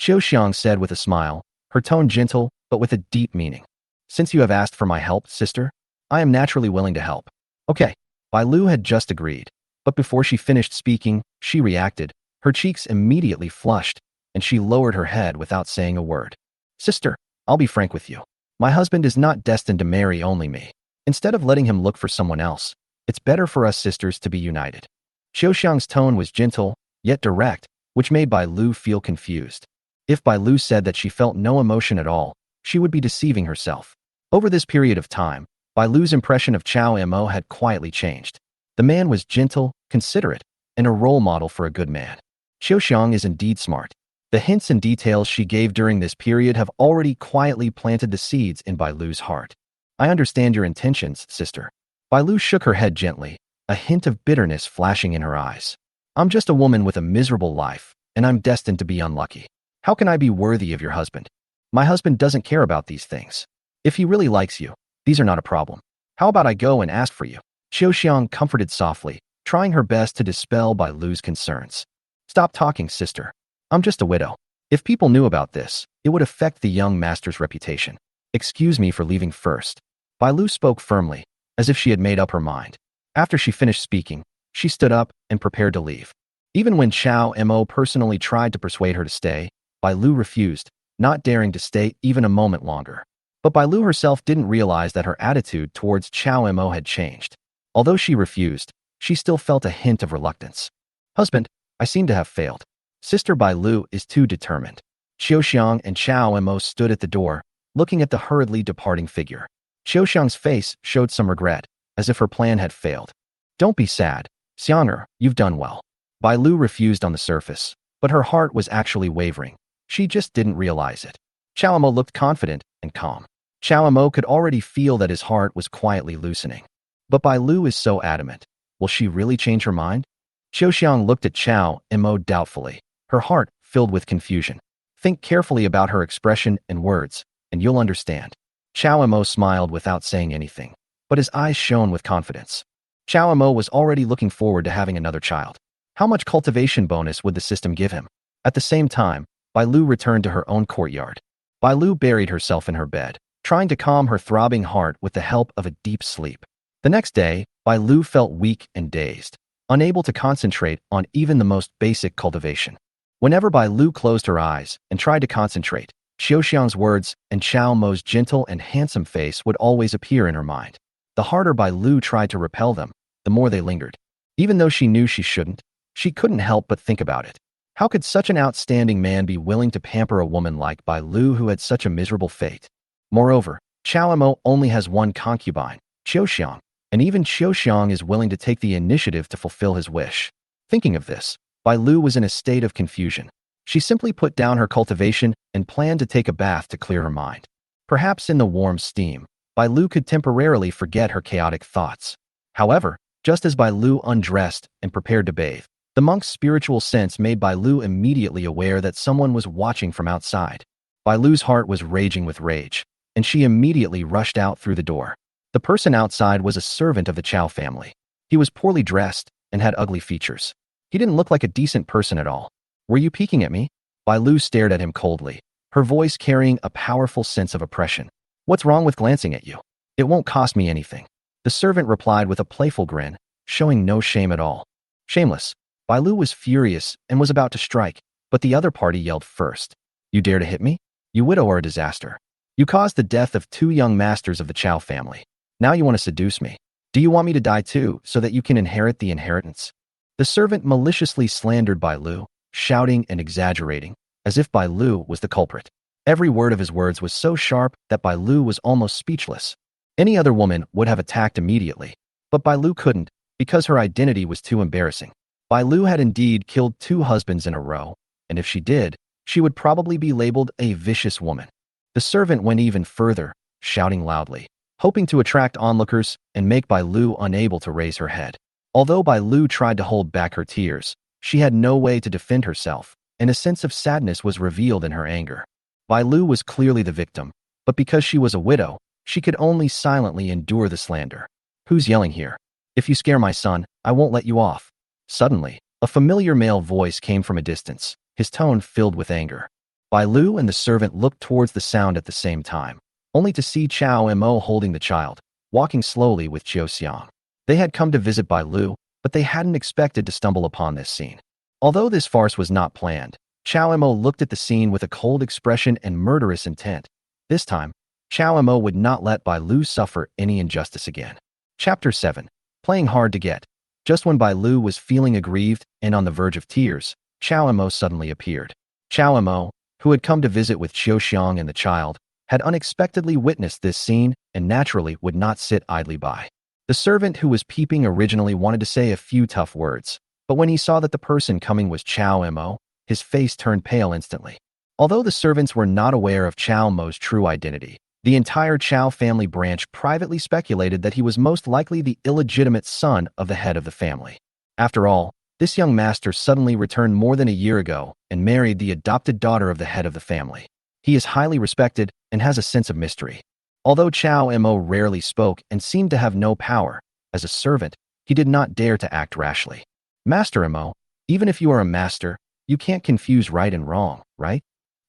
Xiao Xiang said with a smile, her tone gentle but with a deep meaning. "Since you have asked for my help, sister, I am naturally willing to help." "Okay." Bai Lu had just agreed, but before she finished speaking, she reacted. Her cheeks immediately flushed, and she lowered her head without saying a word. "Sister, I'll be frank with you. My husband is not destined to marry only me. Instead of letting him look for someone else, it's better for us sisters to be united." Xiao Xiang's tone was gentle, yet direct, which made Bai Lu feel confused. If Bai Lu said that she felt no emotion at all, she would be deceiving herself. Over this period of time, Bai Lu's impression of Chao Mo had quietly changed. The man was gentle, considerate, and a role model for a good man. Xiao Xiang is indeed smart. The hints and details she gave during this period have already quietly planted the seeds in Bai Lu's heart. "I understand your intentions, sister." Bai Lu shook her head gently, a hint of bitterness flashing in her eyes. "I'm just a woman with a miserable life, and I'm destined to be unlucky. How can I be worthy of your husband? My husband doesn't care about these things. If he really likes you, these are not a problem. How about I go and ask for you?" Xiao Xiang comforted softly, trying her best to dispel Bai Lu's concerns. "Stop talking, sister. I'm just a widow. If people knew about this, it would affect the young master's reputation. Excuse me for leaving first." Bai Lu spoke firmly, as if she had made up her mind. After she finished speaking, she stood up and prepared to leave. Even when Chao Mo personally tried to persuade her to stay, Bai Lu refused, not daring to stay even a moment longer. But Bai Lu herself didn't realize that her attitude towards Chao Mo had changed. Although she refused, she still felt a hint of reluctance. "Husband, I seem to have failed." Sister Bai Lu is too determined. Xiao Xiang and Chao Mo stood at the door, looking at the hurriedly departing figure. Xiao Xiang's face showed some regret, as if her plan had failed. "Don't be sad. Xianger, you've done well." Bai Lu refused on the surface, but her heart was actually wavering. She just didn't realize it. Chao Mo looked confident and calm. Chao Mo could already feel that his heart was quietly loosening. But Bai Lu is so adamant. Will she really change her mind? Xiao Xiang looked at Chao Mo doubtfully, her heart filled with confusion. "Think carefully about her expression and words, and you'll understand." Chao Mo smiled without saying anything, but his eyes shone with confidence. Chao Mo was already looking forward to having another child. How much cultivation bonus would the system give him? At the same time, Bai Lu returned to her own courtyard. Bai Lu buried herself in her bed, trying to calm her throbbing heart with the help of a deep sleep. The next day, Bai Lu felt weak and dazed, unable to concentrate on even the most basic cultivation. Whenever Bai Lu closed her eyes and tried to concentrate, Xiao Xiang's words and Chao Mo's gentle and handsome face would always appear in her mind. The harder Bai Lu tried to repel them, the more they lingered. Even though she knew she shouldn't, she couldn't help but think about it. How could such an outstanding man be willing to pamper a woman like Bai Lu who had such a miserable fate? Moreover, Chao Mo only has one concubine, Xiao Xiang, and even Xiao Xiang is willing to take the initiative to fulfill his wish. Thinking of this, Bai Lu was in a state of confusion. She simply put down her cultivation and planned to take a bath to clear her mind. Perhaps in the warm steam, Bai Lu could temporarily forget her chaotic thoughts. However, just as Bai Lu undressed and prepared to bathe, the monk's spiritual sense made Bai Lu immediately aware that someone was watching from outside. Bai Lu's heart was raging with rage, and she immediately rushed out through the door. The person outside was a servant of the Chao family. He was poorly dressed and had ugly features. He didn't look like a decent person at all. "Were you peeking at me?" Bai Lu stared at him coldly, her voice carrying a powerful sense of oppression. "What's wrong with glancing at you? It won't cost me anything." The servant replied with a playful grin, showing no shame at all. Shameless. Bai Lu was furious and was about to strike, but the other party yelled first. "You dare to hit me?" You widow are a disaster. You caused the death of 2 young masters of the Chow family. Now you want to seduce me. Do you want me to die too, so that you can inherit the inheritance? The servant maliciously slandered Bai Lu, shouting and exaggerating, as if Bai Lu was the culprit. Every word of his words was so sharp that Bai Lu was almost speechless. Any other woman would have attacked immediately, but Bai Lu couldn't, because her identity was too embarrassing. Bai Lu had indeed killed 2 husbands in a row, and if she did, she would probably be labeled a vicious woman. The servant went even further, shouting loudly, hoping to attract onlookers and make Bai Lu unable to raise her head. Although Bai Lu tried to hold back her tears, she had no way to defend herself, and a sense of sadness was revealed in her anger. Bai Lu was clearly the victim, but because she was a widow, she could only silently endure the slander. Who's yelling here? If you scare my son, I won't let you off. Suddenly, a familiar male voice came from a distance, his tone filled with anger. Bai Lu and the servant looked towards the sound at the same time, only to see Chow Mo holding the child, walking slowly with Chiu Xiang. They had come to visit Bai Lu, but they hadn't expected to stumble upon this scene. Although this farce was not planned, Chow Mo looked at the scene with a cold expression and murderous intent. This time, Chow Mo would not let Bai Lu suffer any injustice again. Chapter 7. Playing hard to get. Just when Bai Lu was feeling aggrieved and on the verge of tears, Chow Mo suddenly appeared. Chow Mo, who had come to visit with Chiu Xiang and the child, had unexpectedly witnessed this scene and naturally would not sit idly by. The servant who was peeping originally wanted to say a few tough words, but when he saw that the person coming was Chow Mo, his face turned pale instantly. Although the servants were not aware of Chow Mo's true identity, the entire Chow family branch privately speculated that he was most likely the illegitimate son of the head of the family. After all, this young master suddenly returned more than a year ago and married the adopted daughter of the head of the family. He is highly respected and has a sense of mystery. Although Chow Mo rarely spoke and seemed to have no power, as a servant, he did not dare to act rashly. Master Mo, even if you are a master, you can't confuse right and wrong, right?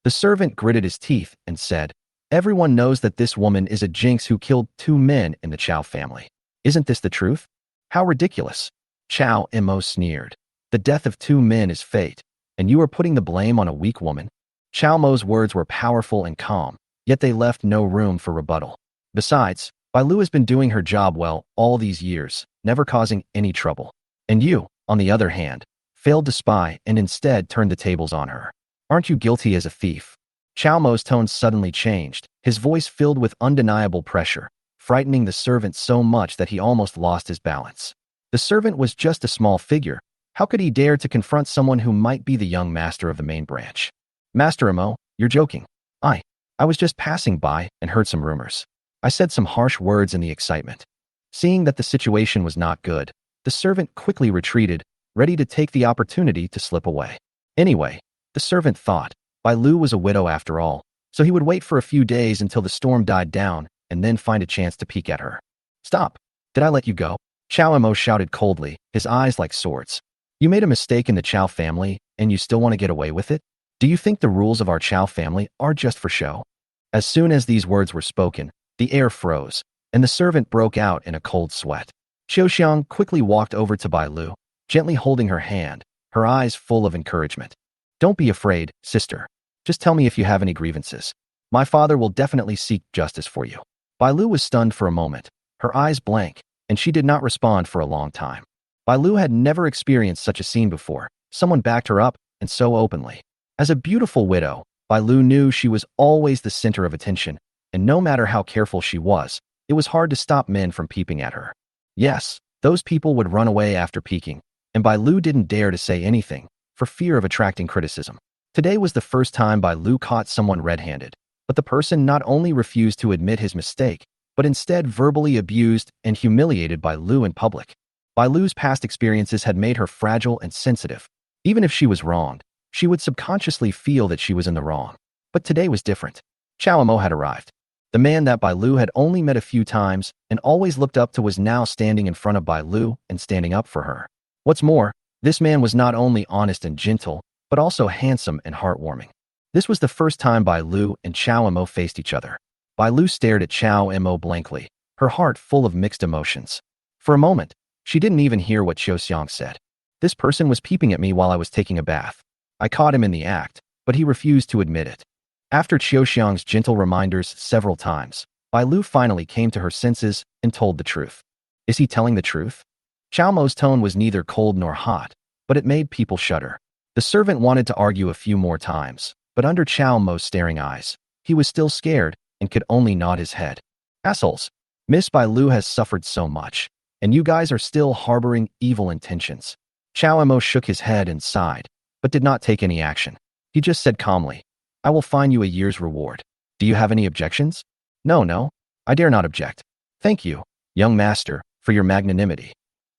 The servant gritted his teeth and said, everyone knows that this woman is a jinx who killed 2 men in the Chow family. Isn't this the truth? How ridiculous. Chow Mo sneered. The death of 2 men is fate, and you are putting the blame on a weak woman? Chow Mo's words were powerful and calm, yet they left no room for rebuttal. Besides, Bai Lu has been doing her job well all these years, never causing any trouble. And you, on the other hand, failed to spy and instead turned the tables on her. Aren't you guilty as a thief? Chow Mo's tone suddenly changed, his voice filled with undeniable pressure, frightening the servant so much that he almost lost his balance. The servant was just a small figure. How could he dare to confront someone who might be the young master of the main branch? Master Mo, you're joking. I was just passing by and heard some rumors. I said some harsh words in the excitement. Seeing that the situation was not good, the servant quickly retreated, ready to take the opportunity to slip away. Anyway, the servant thought, Bai Lu was a widow after all, so he would wait for a few days until the storm died down and then find a chance to peek at her. Stop! Did I let you go? Chow Mo shouted coldly, his eyes like swords. You made a mistake in the Chow family, and you still want to get away with it? Do you think the rules of our Chow family are just for show? As soon as these words were spoken, the air froze, and the servant broke out in a cold sweat. Chiu Xiang quickly walked over to Bai Lu, gently holding her hand, her eyes full of encouragement. Don't be afraid, sister. Just tell me if you have any grievances. My father will definitely seek justice for you. Bai Lu was stunned for a moment, her eyes blank, and she did not respond for a long time. Bai Lu had never experienced such a scene before. Someone backed her up, and so openly. As a beautiful widow, Bai Lu knew she was always the center of attention, and no matter how careful she was, it was hard to stop men from peeping at her. Yes, those people would run away after peeking, and Bai Lu didn't dare to say anything, for fear of attracting criticism. Today was the first time Bai Lu caught someone red-handed, but the person not only refused to admit his mistake, but instead verbally abused and humiliated Bai Lu in public. Bai Lu's past experiences had made her fragile and sensitive. Even if she was wronged, she would subconsciously feel that she was in the wrong. But today was different. Chow Mo had arrived. The man that Bai Lu had only met a few times and always looked up to was now standing in front of Bai Lu and standing up for her. What's more, this man was not only honest and gentle, but also handsome and heartwarming. This was the first time Bai Lu and Chow Mo faced each other. Bai Lu stared at Chow Mo blankly, her heart full of mixed emotions. For a moment, she didn't even hear what Chiu Xiang said. This person was peeping at me while I was taking a bath. I caught him in the act, but he refused to admit it. After Xiaoxiang's gentle reminders several times, Bai Lu finally came to her senses and told the truth. Is he telling the truth? Qiao Mo's tone was neither cold nor hot, but it made people shudder. The servant wanted to argue a few more times, but under Qiao Mo's staring eyes, he was still scared and could only nod his head. Assholes. Miss Bai Lu has suffered so much, and you guys are still harboring evil intentions. Qiao Mo shook his head and sighed, but did not take any action. He just said calmly, I will fine you a year's reward. Do you have any objections? No, I dare not object. Thank you, young master, for your magnanimity.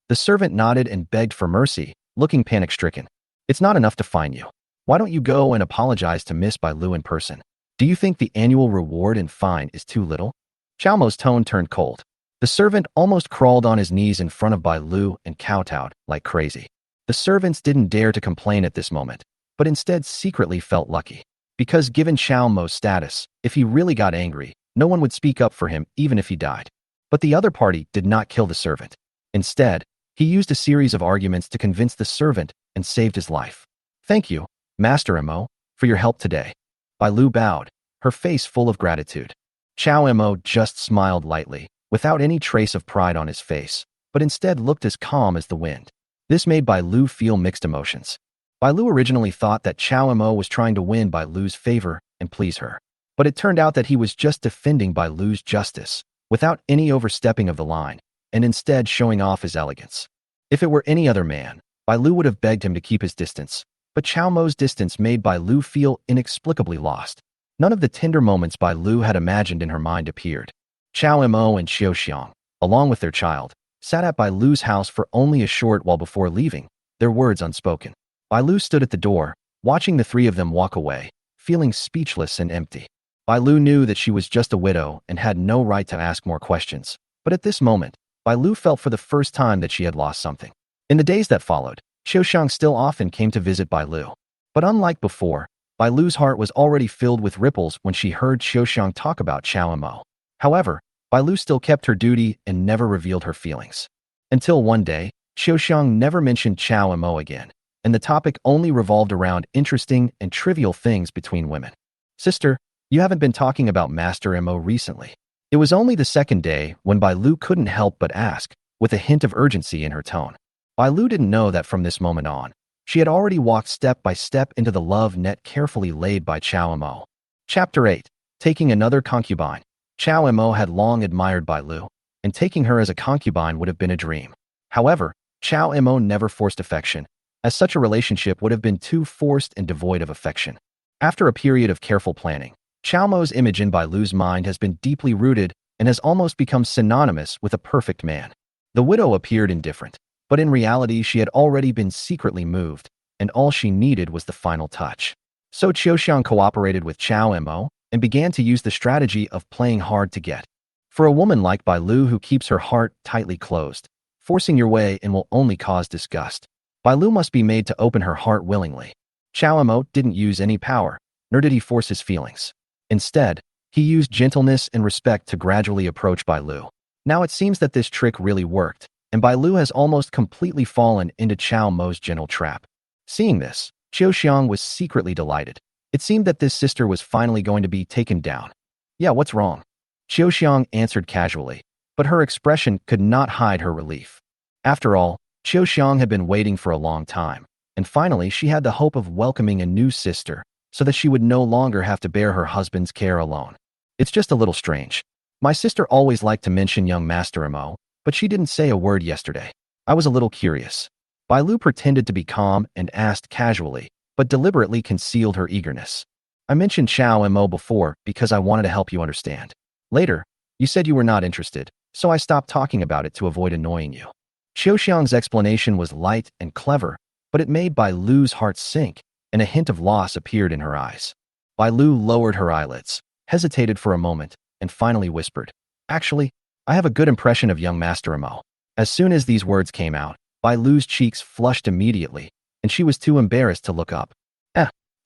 The servant nodded and begged for mercy, looking panic-stricken. It's not enough to fine you. Why don't you go and apologize to Miss Bai Lu in person? Do you think the annual reward and fine is too little? Qiao Mo's tone turned cold. The servant almost crawled on his knees in front of Bai Lu and kowtowed like crazy. The servants didn't dare to complain at this moment, but instead secretly felt lucky. Because given Qiao Mo's status, if he really got angry, no one would speak up for him even if he died. But the other party did not kill the servant. Instead, he used a series of arguments to convince the servant and saved his life. Thank you, Master Mo, for your help today. Bai Lu bowed, her face full of gratitude. Qiao Mo just smiled lightly, without any trace of pride on his face, but instead looked as calm as the wind. This made Bai Lu feel mixed emotions. Bai Lu originally thought that Qiao Mo was trying to win Bai Lu's favor and please her. But it turned out that he was just defending Bai Lu's justice, without any overstepping of the line, and instead showing off his elegance. If it were any other man, Bai Lu would have begged him to keep his distance, but Qiao Mo's distance made Bai Lu feel inexplicably lost. None of the tender moments Bai Lu had imagined in her mind appeared. Qiao Mo and Xiaoxiang, along with their child, sat at Bai Lu's house for only a short while before leaving, their words unspoken. Bai Lu stood at the door, watching the three of them walk away, feeling speechless and empty. Bai Lu knew that she was just a widow and had no right to ask more questions, but at this moment, Bai Lu felt for the first time that she had lost something. In the days that followed, Xiaoxiang still often came to visit Bai Lu. But unlike before, Bai Lu's heart was already filled with ripples when she heard Xiaoxiang talk about Qiao Mo. However, Bai Lu still kept her duty and never revealed her feelings. Until one day, Xiaoxiang never mentioned Qiao Mo again, and the topic only revolved around interesting and trivial things between women. Sister, you haven't been talking about Master Mo recently. It was only the second day when Bai Lu couldn't help but ask, with a hint of urgency in her tone. Bai Lu didn't know that from this moment on, she had already walked step by step into the love net carefully laid by Qiao Mo. Chapter 8. Taking another concubine. Qiao Mo had long admired Bai Lu, and taking her as a concubine would have been a dream. However, Qiao Mo never forced affection, as such a relationship would have been too forced and devoid of affection. After a period of careful planning, Qiao Mo's image in Bai Lu's mind has been deeply rooted and has almost become synonymous with a perfect man. The widow appeared indifferent, but in reality she had already been secretly moved, and all she needed was the final touch. So Xiaoxiang cooperated with Qiao Mo and began to use the strategy of playing hard to get. For a woman like Bai Lu who keeps her heart tightly closed, forcing your way in will only cause disgust. Bai Lu must be made to open her heart willingly. Qiao Mo didn't use any power, nor did he force his feelings. Instead, he used gentleness and respect to gradually approach Bai Lu. Now it seems that this trick really worked, and Bai Lu has almost completely fallen into Qiao Mo's gentle trap. Seeing this, Xiaoxiang was secretly delighted. It seemed that this sister was finally going to be taken down. Yeah, what's wrong? Xiaoxiang answered casually, but her expression could not hide her relief. After all, Xiaoxiang had been waiting for a long time, and finally she had the hope of welcoming a new sister, so that she would no longer have to bear her husband's care alone. It's just a little strange. My sister always liked to mention young Master Mo, but she didn't say a word yesterday. I was a little curious. Bai Lu pretended to be calm and asked casually, but deliberately concealed her eagerness. I mentioned Qiao Mo before because I wanted to help you understand. Later, you said you were not interested, so I stopped talking about it to avoid annoying you. Xiaoxiang's explanation was light and clever, but it made Bai Lu's heart sink, and a hint of loss appeared in her eyes. Bai Lu lowered her eyelids, hesitated for a moment, and finally whispered, Actually, I have a good impression of young Master Mo. As soon as these words came out, Bai Lu's cheeks flushed immediately, and she was too embarrassed to look up.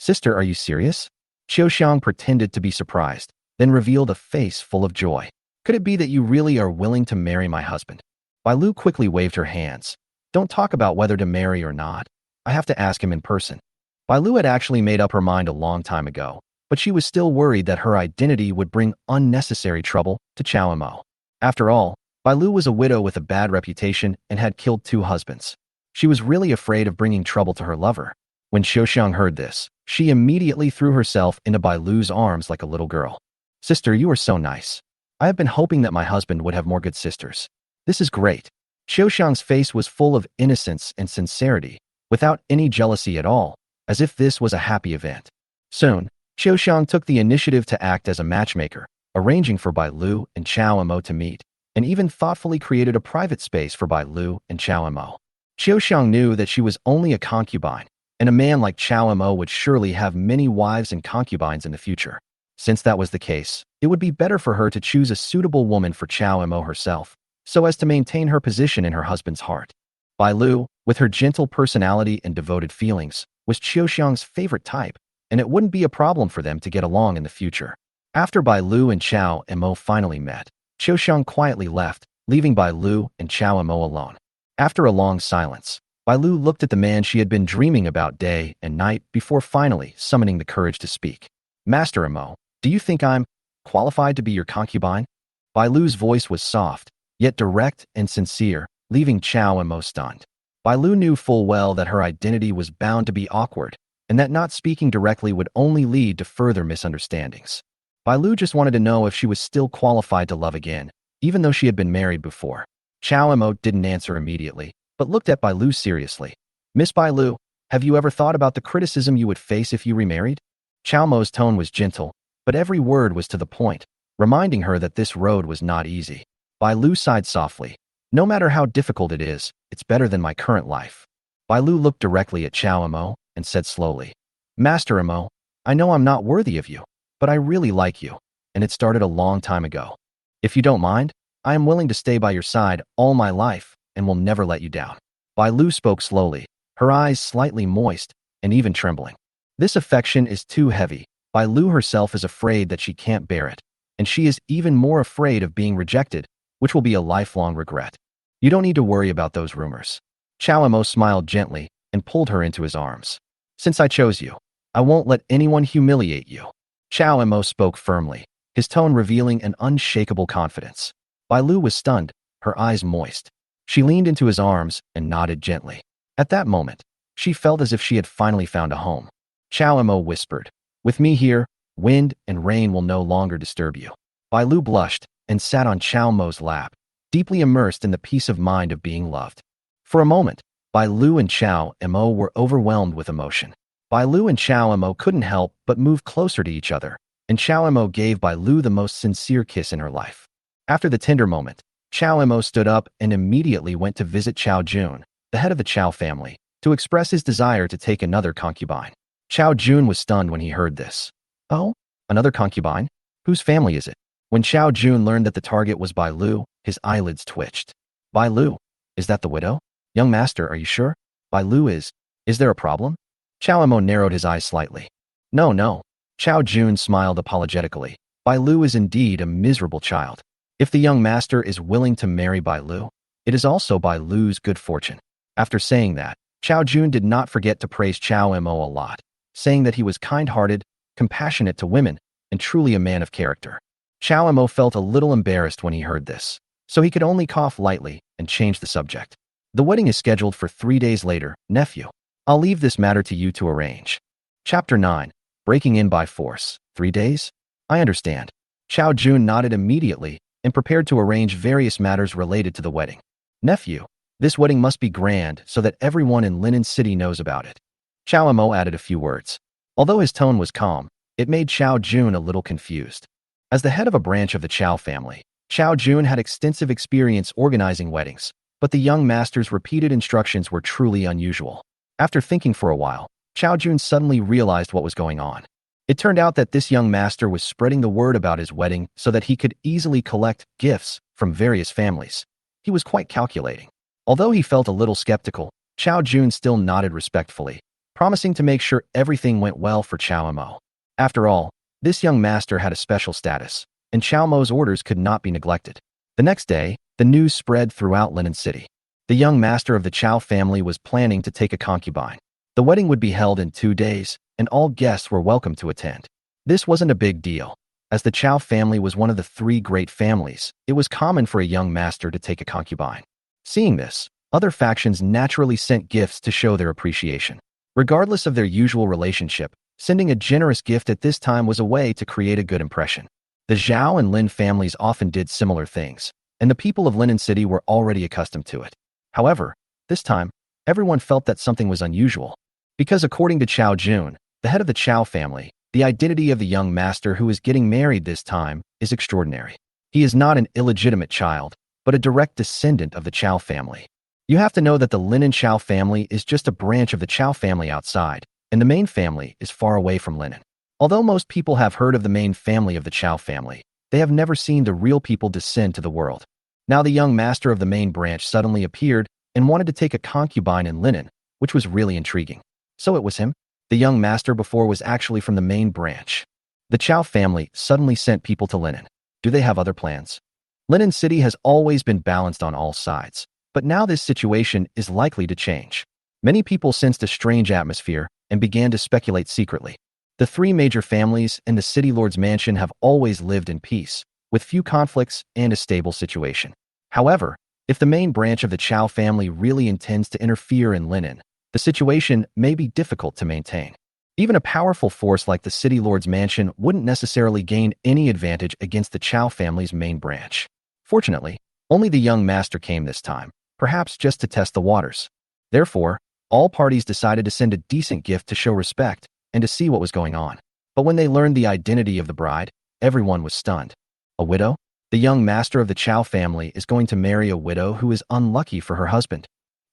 Sister, are you serious? Xiaoxiang pretended to be surprised, then revealed a face full of joy. Could it be that you really are willing to marry my husband? Bai Lu quickly waved her hands. Don't talk about whether to marry or not. I have to ask him in person. Bai Lu had actually made up her mind a long time ago, but she was still worried that her identity would bring unnecessary trouble to Chao Mo. After all, Bai Lu was a widow with a bad reputation and had killed 2 husbands. She was really afraid of bringing trouble to her lover. When Xiaoxiang heard this, she immediately threw herself into Bai Lu's arms like a little girl. "Sister, you are so nice. I have been hoping that my husband would have more good sisters. This is great." Xiaoxiang's face was full of innocence and sincerity, without any jealousy at all, as if this was a happy event. Soon, Xiaoxiang took the initiative to act as a matchmaker, arranging for Bai Lu and Chao Mo to meet, and even thoughtfully created a private space for Bai Lu and Chao Mo. Xiaoxiang knew that she was only a concubine, and a man like Chao Mo would surely have many wives and concubines in the future. Since that was the case, it would be better for her to choose a suitable woman for Chao Mo herself, so as to maintain her position in her husband's heart. Bai Lu, with her gentle personality and devoted feelings, was Xiaoxiang's favorite type, and it wouldn't be a problem for them to get along in the future. After Bai Lu and Chao Mo finally met, Xiaoxiang quietly left, leaving Bai Lu and Chao Mo alone. After a long silence, Bai Lu looked at the man she had been dreaming about day and night before finally summoning the courage to speak. "Master Mo, do you think I'm qualified to be your concubine?" Bai Lu's voice was soft, yet direct and sincere, leaving Chao Mo stunned. Bai Lu knew full well that her identity was bound to be awkward, and that not speaking directly would only lead to further misunderstandings. Bai Lu just wanted to know if she was still qualified to love again, even though she had been married before. Chao Mo didn't answer immediately, but looked at Bai Lu seriously. "Miss Bai Lu, have you ever thought about the criticism you would face if you remarried?" Chao Mo's tone was gentle, but every word was to the point, reminding her that this road was not easy. Bai Lu sighed softly. "No matter how difficult it is, it's better than my current life." Bai Lu looked directly at Chao Mo and said slowly, "Master Mo, I know I'm not worthy of you, but I really like you, and it started a long time ago. If you don't mind, I am willing to stay by your side all my life and will never let you down." Bai Lu spoke slowly, her eyes slightly moist and even trembling. This affection is too heavy. Bai Lu herself is afraid that she can't bear it, and she is even more afraid of being rejected, which will be a lifelong regret. "You don't need to worry about those rumors." Chao Mo smiled gently and pulled her into his arms. "Since I chose you, I won't let anyone humiliate you." Chao Mo spoke firmly, his tone revealing an unshakable confidence. Bai Lu was stunned, her eyes moist. She leaned into his arms and nodded gently. At that moment, she felt as if she had finally found a home. Chao Mo whispered, "With me here, wind and rain will no longer disturb you." Bai Lu blushed and sat on Chao Mo's lap, deeply immersed in the peace of mind of being loved. For a moment, Bai Lu and Chao Mo were overwhelmed with emotion. Bai Lu and Chao Mo couldn't help but move closer to each other, and Chao Mo gave Bai Lu the most sincere kiss in her life. After the tender moment, Chao Mo stood up and immediately went to visit Chao Jun, the head of the Chao family, to express his desire to take another concubine. Chao Jun was stunned when he heard this. "Oh, another concubine? Whose family is it?" When Chao Jun learned that the target was Bai Lu, his eyelids twitched. "Bai Lu? Is that the widow? Young master, are you sure? Bai Lu is there a problem?" Chao Mo narrowed his eyes slightly. No, no. Chao Jun smiled apologetically. "Bai Lu is indeed a miserable child. If the young master is willing to marry Bai Lu, it is also Bai Lu's good fortune." After saying that, Chao Jun did not forget to praise Chao Mo a lot, saying that he was kind-hearted, compassionate to women, and truly a man of character. Chao Mo felt a little embarrassed when he heard this, so he could only cough lightly and change the subject. "The wedding is scheduled for 3 days later, nephew. I'll leave this matter to you to arrange." Chapter 9. Breaking in by force. 3 days? I understand. Chao Jun nodded immediately and prepared to arrange various matters related to the wedding. "Nephew, this wedding must be grand so that everyone in Linen City knows about it." Chao Mo added a few words. Although his tone was calm, it made Chao Jun a little confused. As the head of a branch of the Chao family, Chao Jun had extensive experience organizing weddings, but the young master's repeated instructions were truly unusual. After thinking for a while, Chao Jun suddenly realized what was going on. It turned out that this young master was spreading the word about his wedding so that he could easily collect gifts from various families. He was quite calculating. Although he felt a little skeptical, Chao Jun still nodded respectfully, promising to make sure everything went well for Chao Mo. After all, this young master had a special status, and Chao Mo's orders could not be neglected. The next day, the news spread throughout Linen City. The young master of the Chao family was planning to take a concubine. The wedding would be held in 2 days, and all guests were welcome to attend. This wasn't a big deal. As the Chow family was one of the three great families, it was common for a young master to take a concubine. Seeing this, other factions naturally sent gifts to show their appreciation. Regardless of their usual relationship, sending a generous gift at this time was a way to create a good impression. The Zhao and Lin families often did similar things, and the people of Linen City were already accustomed to it. However, this time, everyone felt that something was unusual. Because according to Chao Jun, the head of the Chow family, the identity of the young master who is getting married this time is extraordinary. He is not an illegitimate child, but a direct descendant of the Chow family. You have to know that the Linen Chow family is just a branch of the Chow family outside, and the main family is far away from Linen. Although most people have heard of the main family of the Chow family, they have never seen the real people descend to the world. Now the young master of the main branch suddenly appeared and wanted to take a concubine in Linen, which was really intriguing. So it was him. The young master before was actually from the main branch. The Chow family suddenly sent people to Linen. Do they have other plans? Linen City has always been balanced on all sides, but now this situation is likely to change. Many people sensed a strange atmosphere and began to speculate secretly. The three major families in the city lord's mansion have always lived in peace, with few conflicts and a stable situation. However, if the main branch of the Chow family really intends to interfere in Linen, the situation may be difficult to maintain. Even a powerful force like the city lord's mansion wouldn't necessarily gain any advantage against the Chow family's main branch. Fortunately, only the young master came this time, perhaps just to test the waters. Therefore, all parties decided to send a decent gift to show respect and to see what was going on. But when they learned the identity of the bride, everyone was stunned. A widow? The young master of the Chow family is going to marry a widow who is unlucky for her husband.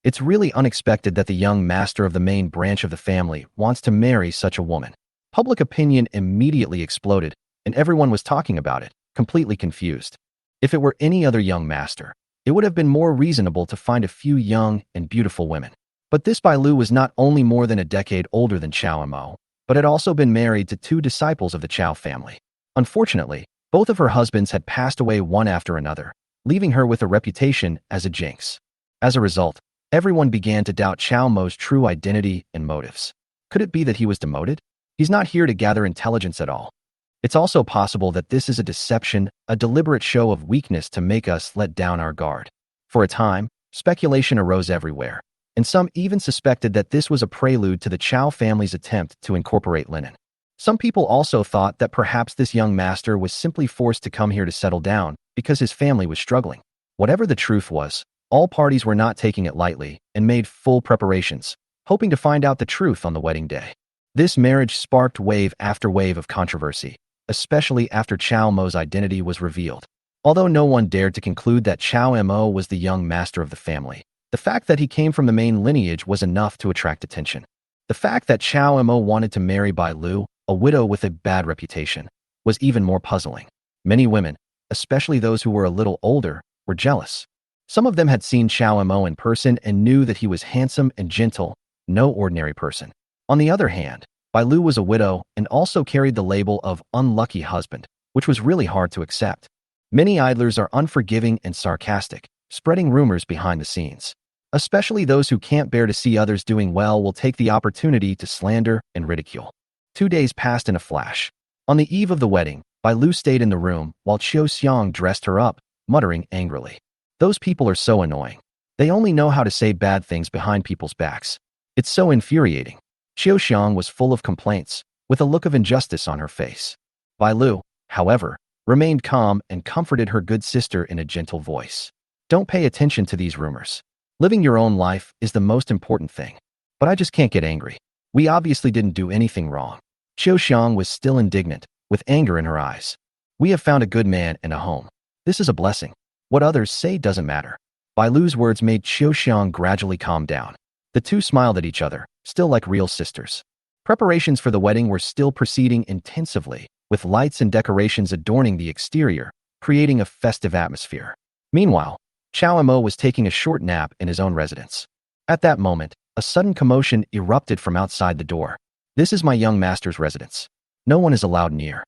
It's really unexpected that the young master of the main branch of the family wants to marry such a woman. Public opinion immediately exploded, and everyone was talking about it, completely confused. If it were any other young master, it would have been more reasonable to find a few young and beautiful women. But this Bai Lu was not only more than a decade older than Chao Mo, but had also been married to two disciples of the Chow family. Unfortunately, both of her husbands had passed away one after another, leaving her with a reputation as a jinx. As a result, everyone began to doubt Chao Mo's true identity and motives. Could it be that he was demoted? He's not here to gather intelligence at all. It's also possible that this is a deception, a deliberate show of weakness to make us let down our guard. For a time, speculation arose everywhere, and some even suspected that this was a prelude to the Chow family's attempt to incorporate Linen. Some people also thought that perhaps this young master was simply forced to come here to settle down because his family was struggling. Whatever the truth was, all parties were not taking it lightly and made full preparations, hoping to find out the truth on the wedding day. This marriage sparked wave after wave of controversy, especially after Chao Mo's identity was revealed. Although no one dared to conclude that Chao Mo was the young master of the family, the fact that he came from the main lineage was enough to attract attention. The fact that Chao Mo wanted to marry Bai Lu, a widow with a bad reputation, was even more puzzling. Many women, especially those who were a little older, were jealous. Some of them had seen Chao Mo in person and knew that he was handsome and gentle, no ordinary person. On the other hand, Bai Lu was a widow and also carried the label of unlucky husband, which was really hard to accept. Many idlers are unforgiving and sarcastic, spreading rumors behind the scenes. Especially those who can't bear to see others doing well will take the opportunity to slander and ridicule. 2 days passed in a flash. On the eve of the wedding, Bai Lu stayed in the room while Qiu Xiang dressed her up, muttering angrily. Those people are so annoying. They only know how to say bad things behind people's backs. It's so infuriating. Qiu Xiang was full of complaints, with a look of injustice on her face. Bai Lu, however, remained calm and comforted her good sister in a gentle voice. Don't pay attention to these rumors. Living your own life is the most important thing. But I just can't get angry. We obviously didn't do anything wrong. Qiu Xiang was still indignant, with anger in her eyes. We have found a good man and a home. This is a blessing. What others say doesn't matter. Bai Lu's words made Qiu Xiang gradually calm down. The two smiled at each other, still like real sisters. Preparations for the wedding were still proceeding intensively, with lights and decorations adorning the exterior, creating a festive atmosphere. Meanwhile, Chao Mo was taking a short nap in his own residence. At that moment, a sudden commotion erupted from outside the door. This is my young master's residence. No one is allowed near.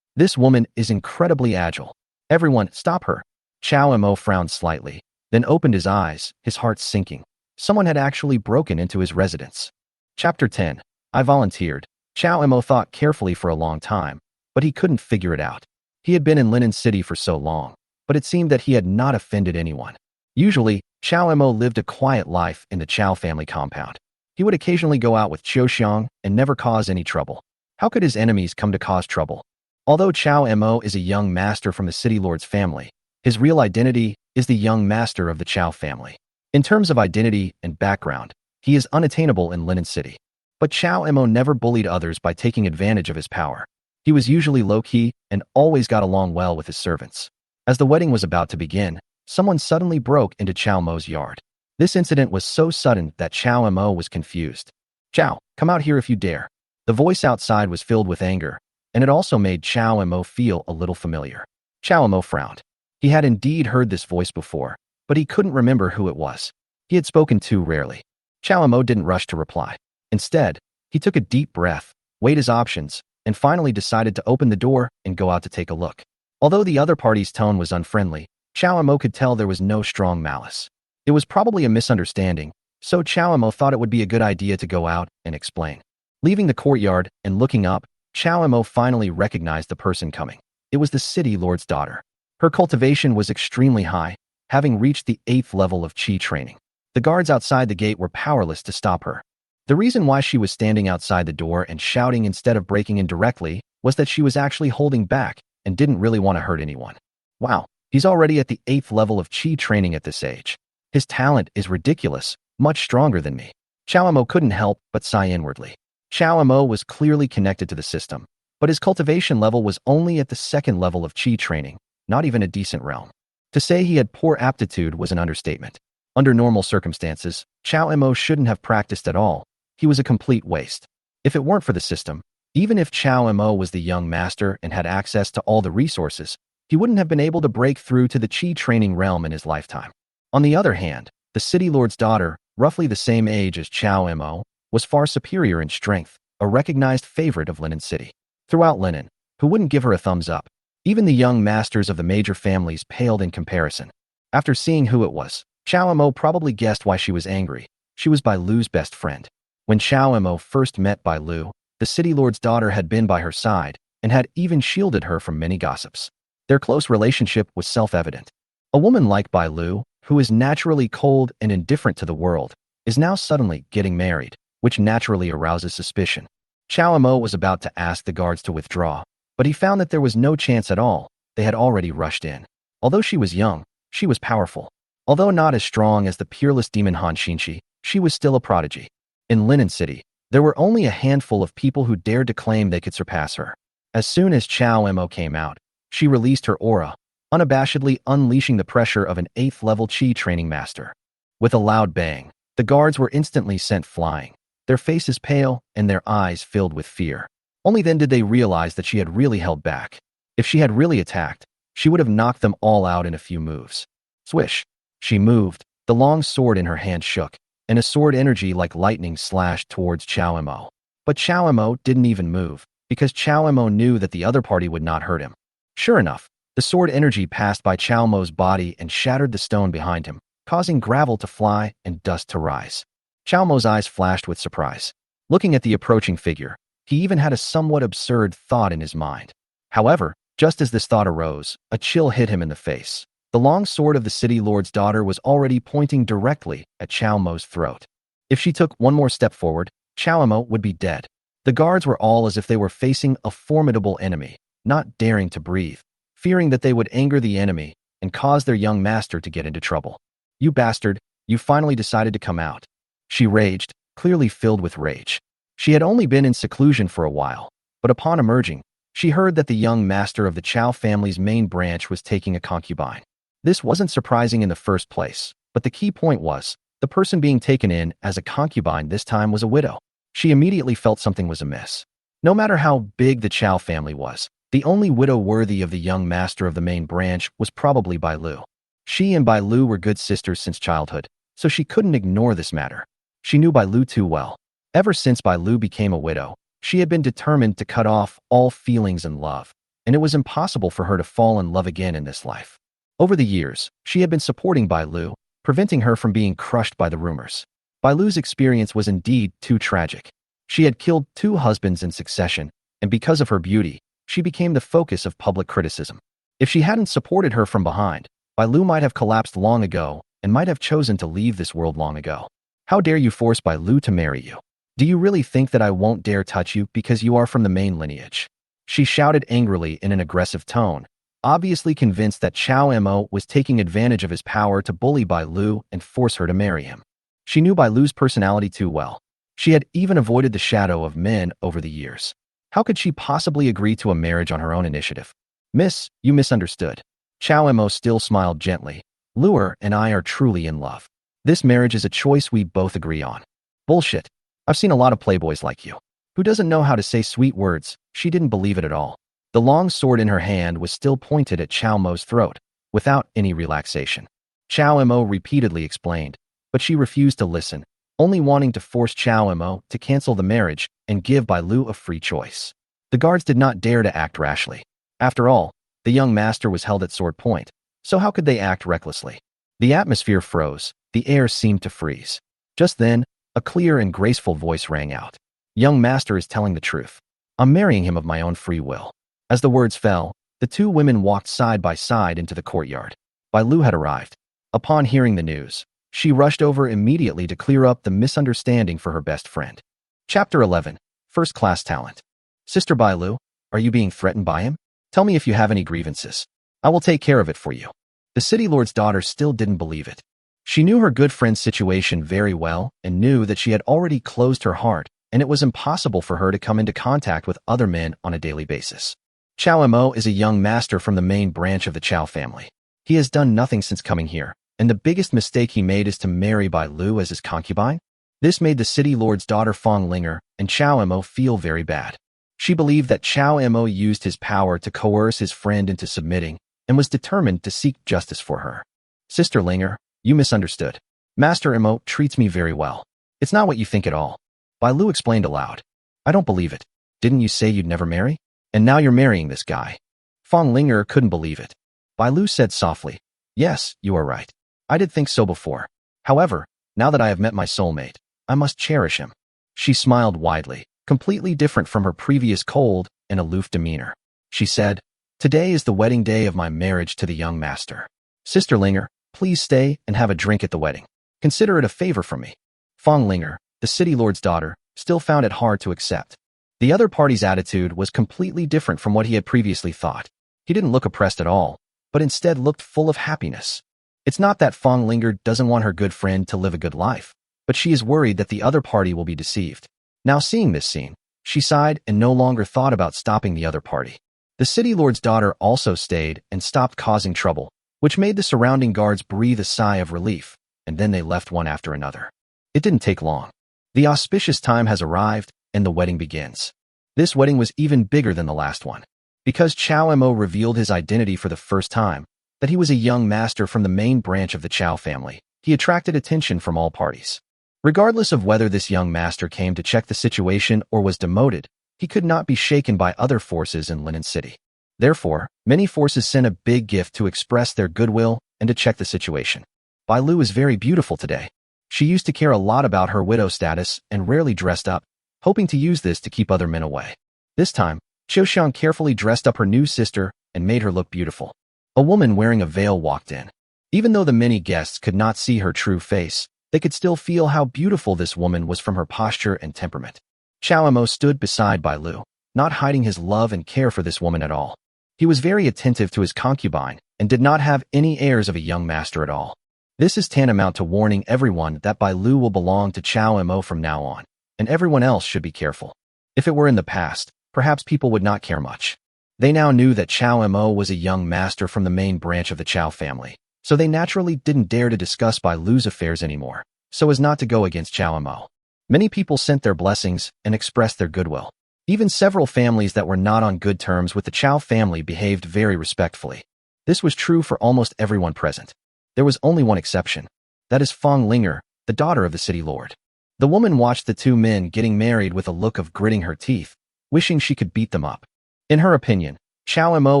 This woman is incredibly agile. Everyone, stop her. Chao Mo frowned slightly, then opened his eyes, his heart sinking. Someone had actually broken into his residence. Chapter 10. I volunteered. Chow Mo thought carefully for a long time, but he couldn't figure it out. He had been in Linen City for so long, but it seemed that he had not offended anyone. Usually, Chow Mo lived a quiet life in the Chow family compound. He would occasionally go out with Qiu Xiang and never cause any trouble. How could his enemies come to cause trouble? Although Chow Mo is a young master from the city lord's family, his real identity is the young master of the Chow family. In terms of identity and background, he is unattainable in Linen City. But Chow Mo never bullied others by taking advantage of his power. He was usually low-key and always got along well with his servants. As the wedding was about to begin, someone suddenly broke into Chow Mo's yard. This incident was so sudden that Chow Mo was confused. "Chow, come out here if you dare." The voice outside was filled with anger, and it also made Chow Mo feel a little familiar. Chow Mo frowned. He had indeed heard this voice before, but he couldn't remember who it was. He had spoken too rarely. Chow Mo didn't rush to reply. Instead, he took a deep breath, weighed his options, and finally decided to open the door and go out to take a look. Although the other party's tone was unfriendly, Chow Mo could tell there was no strong malice. It was probably a misunderstanding, so Chow Mo thought it would be a good idea to go out and explain. Leaving the courtyard and looking up, Chow Mo finally recognized the person coming. It was the city lord's daughter. Her cultivation was extremely high, having reached the 8th level of Qi training. The guards outside the gate were powerless to stop her. The reason why she was standing outside the door and shouting instead of breaking in directly was that she was actually holding back and didn't really want to hurt anyone. Wow, he's already at the 8th level of Qi training at this age. His talent is ridiculous, much stronger than me. Chow Mo couldn't help but sigh inwardly. Chow Mo was clearly connected to the system, but his cultivation level was only at the 2nd level of Qi training, not even a decent realm. To say he had poor aptitude was an understatement. Under normal circumstances, Chow Mo shouldn't have practiced at all. He was a complete waste. If it weren't for the system, even if Chow Mo was the young master and had access to all the resources, he wouldn't have been able to break through to the Qi training realm in his lifetime. On the other hand, the city lord's daughter, roughly the same age as Chow Mo, was far superior in strength, a recognized favorite of Linen City. Throughout Linen, who wouldn't give her a thumbs up? Even the young masters of the major families paled in comparison. After seeing who it was, Chow Mo probably guessed why she was angry. She was Bai Lu's best friend. When Chow Mo first met Bai Lu, the city lord's daughter had been by her side and had even shielded her from many gossips. Their close relationship was self-evident. A woman like Bai Lu, who is naturally cold and indifferent to the world, is now suddenly getting married, which naturally arouses suspicion. Chow Mo was about to ask the guards to withdraw, but he found that there was no chance at all. They had already rushed in. Although she was young, she was powerful. Although not as strong as the peerless demon Han Xinxi, she was still a prodigy. In Linen City, there were only a handful of people who dared to claim they could surpass her. As soon as Chow Mo came out, she released her aura, unabashedly unleashing the pressure of an 8th level Qi training master. With a loud bang, the guards were instantly sent flying, their faces pale and their eyes filled with fear. Only then did they realize that she had really held back. If she had really attacked, she would have knocked them all out in a few moves. Swish! She moved, the long sword in her hand shook, and a sword energy like lightning slashed towards Chow Mo. But Chow Mo didn't even move, because Chow Mo knew that the other party would not hurt him. Sure enough, the sword energy passed by Chow Mo's body and shattered the stone behind him, causing gravel to fly and dust to rise. Chow Mo's eyes flashed with surprise. Looking at the approaching figure, he even had a somewhat absurd thought in his mind. However, just as this thought arose, a chill hit him in the face. The long sword of the city lord's daughter was already pointing directly at Chow Mo's throat. If she took one more step forward, Chow Mo would be dead. The guards were all as if they were facing a formidable enemy, not daring to breathe, fearing that they would anger the enemy and cause their young master to get into trouble. "You bastard, you finally decided to come out." She raged, clearly filled with rage. She had only been in seclusion for a while, but upon emerging, she heard that the young master of the Chow family's main branch was taking a concubine. This wasn't surprising in the first place, but the key point was, the person being taken in as a concubine this time was a widow. She immediately felt something was amiss. No matter how big the Chow family was, the only widow worthy of the young master of the main branch was probably Bai Lu. She and Bai Lu were good sisters since childhood, so she couldn't ignore this matter. She knew Bai Lu too well. Ever since Bai Lu became a widow, she had been determined to cut off all feelings and love, and it was impossible for her to fall in love again in this life. Over the years, she had been supporting Bai Lu, preventing her from being crushed by the rumors. Bai Lu's experience was indeed too tragic. She had killed 2 husbands in succession, and because of her beauty, she became the focus of public criticism. If she hadn't supported her from behind, Bai Lu might have collapsed long ago and might have chosen to leave this world long ago. How dare you force Bai Lu to marry you? Do you really think that I won't dare touch you because you are from the main lineage? She shouted angrily in an aggressive tone, obviously convinced that Chao Mo was taking advantage of his power to bully Bai Lu and force her to marry him. She knew Bai Lu's personality too well. She had even avoided the shadow of men over the years. How could she possibly agree to a marriage on her own initiative? Miss, you misunderstood. Chao Mo still smiled gently. Luer and I are truly in love. This marriage is a choice we both agree on. Bullshit. I've seen a lot of playboys like you. Who doesn't know how to say sweet words? She didn't believe it at all. The long sword in her hand was still pointed at Chao Mo's throat, without any relaxation. Chao Mo repeatedly explained, but she refused to listen, only wanting to force Chao Mo to cancel the marriage and give Bai Lu a free choice. The guards did not dare to act rashly. After all, the young master was held at sword point, so how could they act recklessly? The atmosphere froze, the air seemed to freeze. Just then, a clear and graceful voice rang out. Young master is telling the truth. I'm marrying him of my own free will. As the words fell, the 2 women walked side by side into the courtyard. Bai Lu had arrived. Upon hearing the news, she rushed over immediately to clear up the misunderstanding for her best friend. Chapter 11. First Class Talent. Sister Bai Lu, are you being threatened by him? Tell me if you have any grievances. I will take care of it for you. The city lord's daughter still didn't believe it. She knew her good friend's situation very well and knew that she had already closed her heart, and it was impossible for her to come into contact with other men on a daily basis. Chao Mo is a young master from the main branch of the Chao family. He has done nothing since coming here, and the biggest mistake he made is to marry Bai Lu as his concubine. This made the city lord's daughter Fong Linger and Chao Mo feel very bad. She believed that Chao Mo used his power to coerce his friend into submitting and was determined to seek justice for her. Sister Linger, you misunderstood. Master Mo treats me very well. It's not what you think at all. Bai Lu explained aloud. I don't believe it. Didn't you say you'd never marry? And now you're marrying this guy. Fong Linger couldn't believe it. Bai Lu said softly, yes, you are right. I did think so before. However, now that I have met my soulmate, I must cherish him. She smiled widely, completely different from her previous cold and aloof demeanor. She said, today is the wedding day of my marriage to the young master. Sister Linger, please stay and have a drink at the wedding. Consider it a favor from me. Fong Linger, the city lord's daughter, still found it hard to accept. The other party's attitude was completely different from what he had previously thought. He didn't look oppressed at all, but instead looked full of happiness. It's not that Fong Linger doesn't want her good friend to live a good life, but she is worried that the other party will be deceived. Now seeing this scene, she sighed and no longer thought about stopping the other party. The city lord's daughter also stayed and stopped causing trouble, which made the surrounding guards breathe a sigh of relief, and then they left one after another. It didn't take long. The auspicious time has arrived, and the wedding begins. This wedding was even bigger than the last one. Because Chao Mo revealed his identity for the first time, that he was a young master from the main branch of the Chao family, he attracted attention from all parties. Regardless of whether this young master came to check the situation or was demoted, he could not be shaken by other forces in Linen City. Therefore, many forces sent a big gift to express their goodwill and to check the situation. Bai Lu is very beautiful today. She used to care a lot about her widow status and rarely dressed up, hoping to use this to keep other men away. This time, Qiu Xiang carefully dressed up her new sister and made her look beautiful. A woman wearing a veil walked in. Even though the many guests could not see her true face, they could still feel how beautiful this woman was from her posture and temperament. Chao Mo stood beside Bai Lu, not hiding his love and care for this woman at all. He was very attentive to his concubine and did not have any airs of a young master at all. This is tantamount to warning everyone that Bai Lu will belong to Chao Mo from now on, and everyone else should be careful. If it were in the past, perhaps people would not care much. They now knew that Chao Mo was a young master from the main branch of the Chao family, so they naturally didn't dare to discuss Bai Lu's affairs anymore, so as not to go against Chao Mo. Many people sent their blessings and expressed their goodwill. Even several families that were not on good terms with the Chao family behaved very respectfully. This was true for almost everyone present. There was only one exception. That is Fong Linger, the daughter of the city lord. The woman watched the 2 men getting married with a look of gritting her teeth, wishing she could beat them up. In her opinion, Chao Mo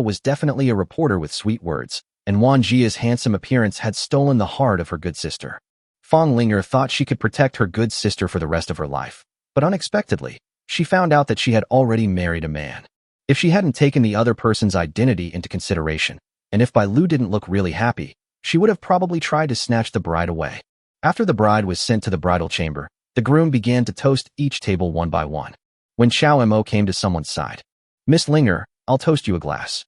was definitely a reporter with sweet words, and Wan Jia's handsome appearance had stolen the heart of her good sister. Fong Linger thought she could protect her good sister for the rest of her life, But unexpectedly, she found out that she had already married a man. If she hadn't taken the other person's identity into consideration, and if Bai Lu didn't look really happy, she would have probably tried to snatch the bride away. After the bride was sent to the bridal chamber, the groom began to toast each table one by one. When Chow Mo came to someone's side, "Miss Linger, I'll toast you a glass."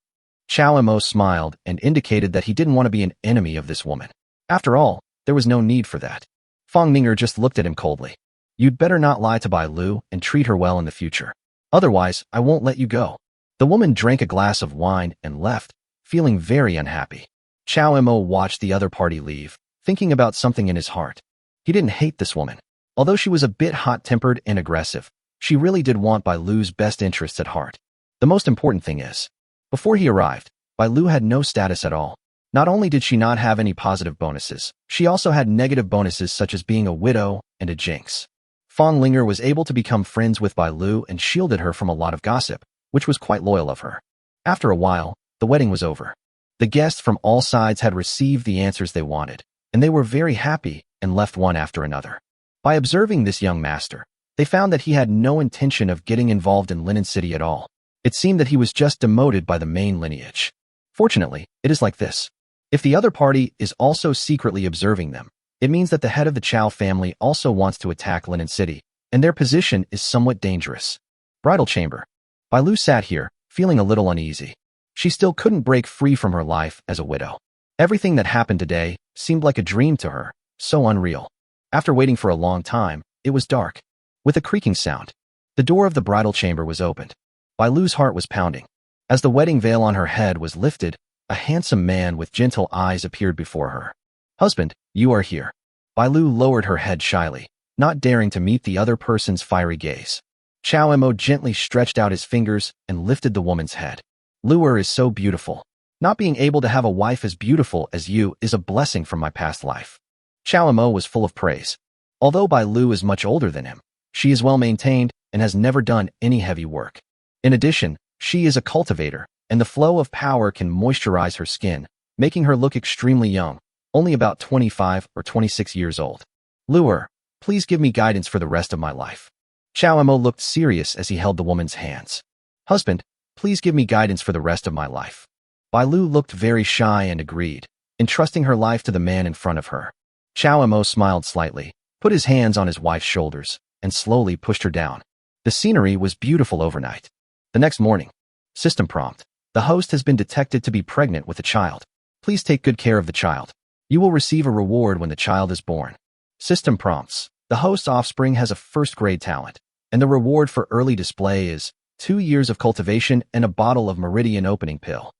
Chow Mo smiled and indicated that he didn't want to be an enemy of this woman. After all, there was no need for that. Fong Ninger just looked at him coldly. "You'd better not lie to Bai Lu and treat her well in the future. Otherwise, I won't let you go." The woman drank a glass of wine and left, feeling very unhappy. Chow Mo watched the other party leave, thinking about something in his heart. He didn't hate this woman. Although she was a bit hot-tempered and aggressive, she really did want Bai Lu's best interests at heart. The most important thing is, before he arrived, Bai Lu had no status at all. Not only did she not have any positive bonuses, she also had negative bonuses such as being a widow and a jinx. Fong Linger was able to become friends with Bai Lu and shielded her from a lot of gossip, which was quite loyal of her. After a while, the wedding was over. The guests from all sides had received the answers they wanted, and they were very happy and left one after another. By observing this young master, they found that he had no intention of getting involved in Linen City at all. It seemed that he was just demoted by the main lineage. Fortunately, it is like this. If the other party is also secretly observing them, it means that the head of the Chow family also wants to attack Linen City, and their position is somewhat dangerous. Bridal chamber. Bai Lu sat here, feeling a little uneasy. She still couldn't break free from her life as a widow. Everything that happened today seemed like a dream to her, so unreal. After waiting for a long time, it was dark. With a creaking sound, the door of the bridal chamber was opened. Bai Lu's heart was pounding. As the wedding veil on her head was lifted, a handsome man with gentle eyes appeared before her. "Husband, you are here." Bai Lu lowered her head shyly, not daring to meet the other person's fiery gaze. Chow Mo gently stretched out his fingers and lifted the woman's head. "Luer is so beautiful. Not being able to have a wife as beautiful as you is a blessing from my past life." Chow Mo was full of praise. Although Bai Lu is much older than him, she is well maintained and has never done any heavy work. In addition, she is a cultivator, and the flow of power can moisturize her skin, making her look extremely young, only about 25 or 26 years old. "Luer, please give me guidance for the rest of my life." Chow Mo looked serious as he held the woman's hands. "Husband, please give me guidance for the rest of my life." Bai Lu looked very shy and agreed, entrusting her life to the man in front of her. Chow Mo smiled slightly, put his hands on his wife's shoulders, and slowly pushed her down. The scenery was beautiful overnight. The next morning. System prompt. The host has been detected to be pregnant with a child. Please take good care of the child. You will receive a reward when the child is born. System prompts. The host's offspring has a first-grade talent, and the reward for early display is 2 years of cultivation and a bottle of meridian opening pill.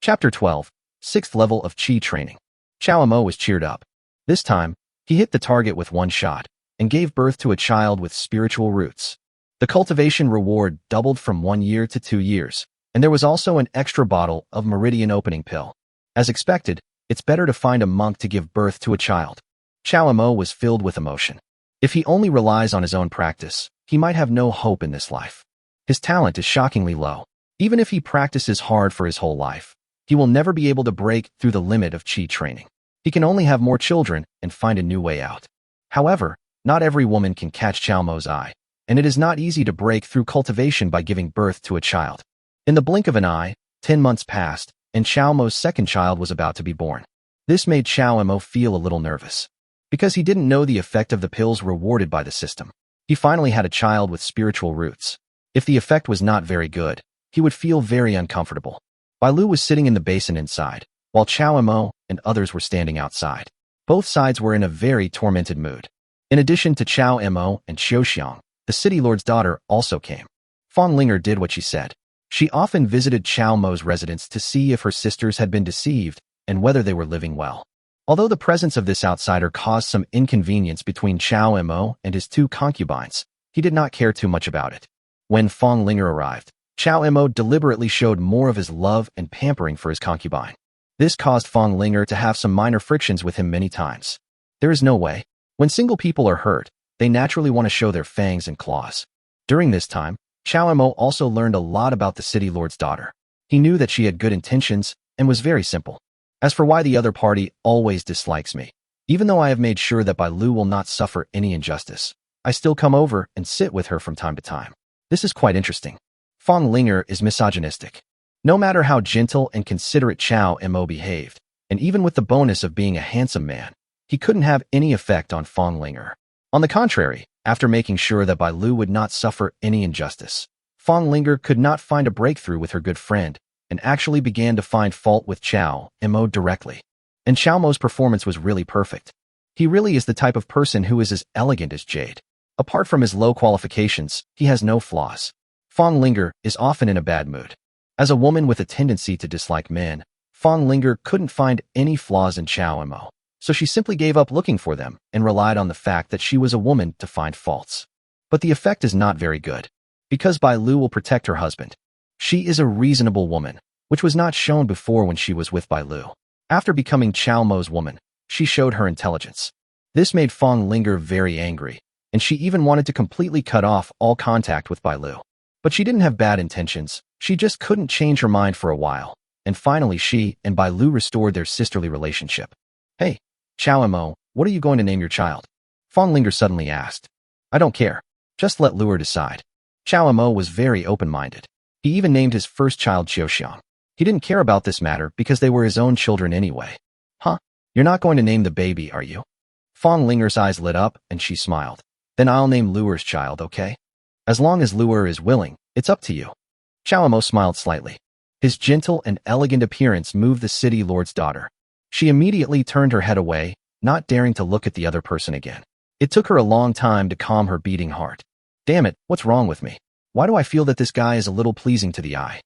Chapter 12. 6th level of Qi training. Chow Mo was cheered up. This time, he hit the target with one shot and gave birth to a child with spiritual roots. The cultivation reward doubled from 1 year to 2 years, and there was also an extra bottle of meridian opening pill. As expected, it's better to find a monk to give birth to a child. Chow Mo was filled with emotion. If he only relies on his own practice, he might have no hope in this life. His talent is shockingly low. Even if he practices hard for his whole life, he will never be able to break through the limit of Qi training. He can only have more children and find a new way out. However, not every woman can catch Chow Mo's eye, and it is not easy to break through cultivation by giving birth to a child. In the blink of an eye, 10 months passed, and Chow Mo's second child was about to be born. This made Chow Mo feel a little nervous, because he didn't know the effect of the pills rewarded by the system. He finally had a child with spiritual roots. If the effect was not very good, he would feel very uncomfortable. Bai Lu was sitting in the basin inside, while Chow Mo and others were standing outside. Both sides were in a very tormented mood. In addition to Chow Mo and Xiao Xiang, the city lord's daughter also came. Fong Linger did what she said. She often visited Chow Mo's residence to see if her sisters had been deceived and whether they were living well. Although the presence of this outsider caused some inconvenience between Chow Mo and his 2 concubines, he did not care too much about it. When Fong Linger arrived, Chow Mo deliberately showed more of his love and pampering for his concubine. This caused Fong Linger to have some minor frictions with him many times. There is no way. When single people are hurt, they naturally want to show their fangs and claws. During this time, Chow Mo also learned a lot about the city lord's daughter. He knew that she had good intentions and was very simple. As for why the other party always dislikes me, even though I have made sure that Bai Lu will not suffer any injustice, I still come over and sit with her from time to time. This is quite interesting. Fong Linger is misogynistic. No matter how gentle and considerate Chow Mo behaved, and even with the bonus of being a handsome man, he couldn't have any effect on Fong Linger. On the contrary, after making sure that Bai Lu would not suffer any injustice, Fong Linger could not find a breakthrough with her good friend and actually began to find fault with Chow Mo directly. And Chow Mo's performance was really perfect. He really is the type of person who is as elegant as jade. Apart from his low qualifications, he has no flaws. Fong Linger is often in a bad mood. As a woman with a tendency to dislike men, Fong Linger couldn't find any flaws in Chow Mo, so she simply gave up looking for them and relied on the fact that she was a woman to find faults. But the effect is not very good, because Bai Lu will protect her husband. She is a reasonable woman, which was not shown before when she was with Bai Lu. After becoming Chow Mo's woman, she showed her intelligence. This made Fong Linger very angry, and she even wanted to completely cut off all contact with Bai Lu. But she didn't have bad intentions, she just couldn't change her mind for a while, and finally she and Bai Lu restored their sisterly relationship. Hey, Chow Mo, what are you going to name your child? Fong Linger suddenly asked. I don't care. Just let Luer decide. Chow Mo was very open-minded. He even named his first child Xiaoxiang. He didn't care about this matter because they were his own children anyway. Huh? You're not going to name the baby, are you? Fong Linger's eyes lit up and she smiled. Then I'll name Luer's child, okay? As long as Luer is willing, it's up to you. Chow Mo smiled slightly. His gentle and elegant appearance moved the city lord's daughter. She immediately turned her head away, not daring to look at the other person again. It took her a long time to calm her beating heart. Damn it, what's wrong with me? Why do I feel that this guy is a little pleasing to the eye?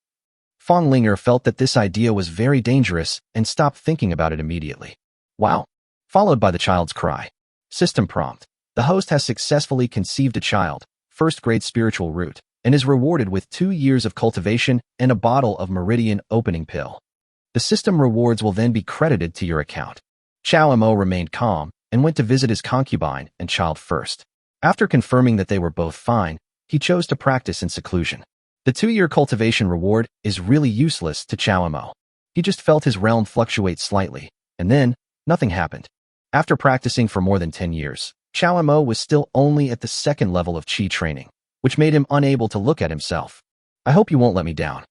Fong Linger felt that this idea was very dangerous and stopped thinking about it immediately. Wow. Followed by the child's cry. System prompt. The host has successfully conceived a child, first-grade spiritual root, and is rewarded with 2 years of cultivation and a bottle of meridian opening pill. The system rewards will then be credited to your account. Chow Mo remained calm and went to visit his concubine and child first. After confirming that they were both fine, he chose to practice in seclusion. The 2-year cultivation reward is really useless to Chow Mo. He just felt his realm fluctuate slightly, and then, nothing happened. After practicing for more than 10 years, Chow Mo was still only at the 2nd level of Qi training, which made him unable to look at himself. I hope you won't let me down.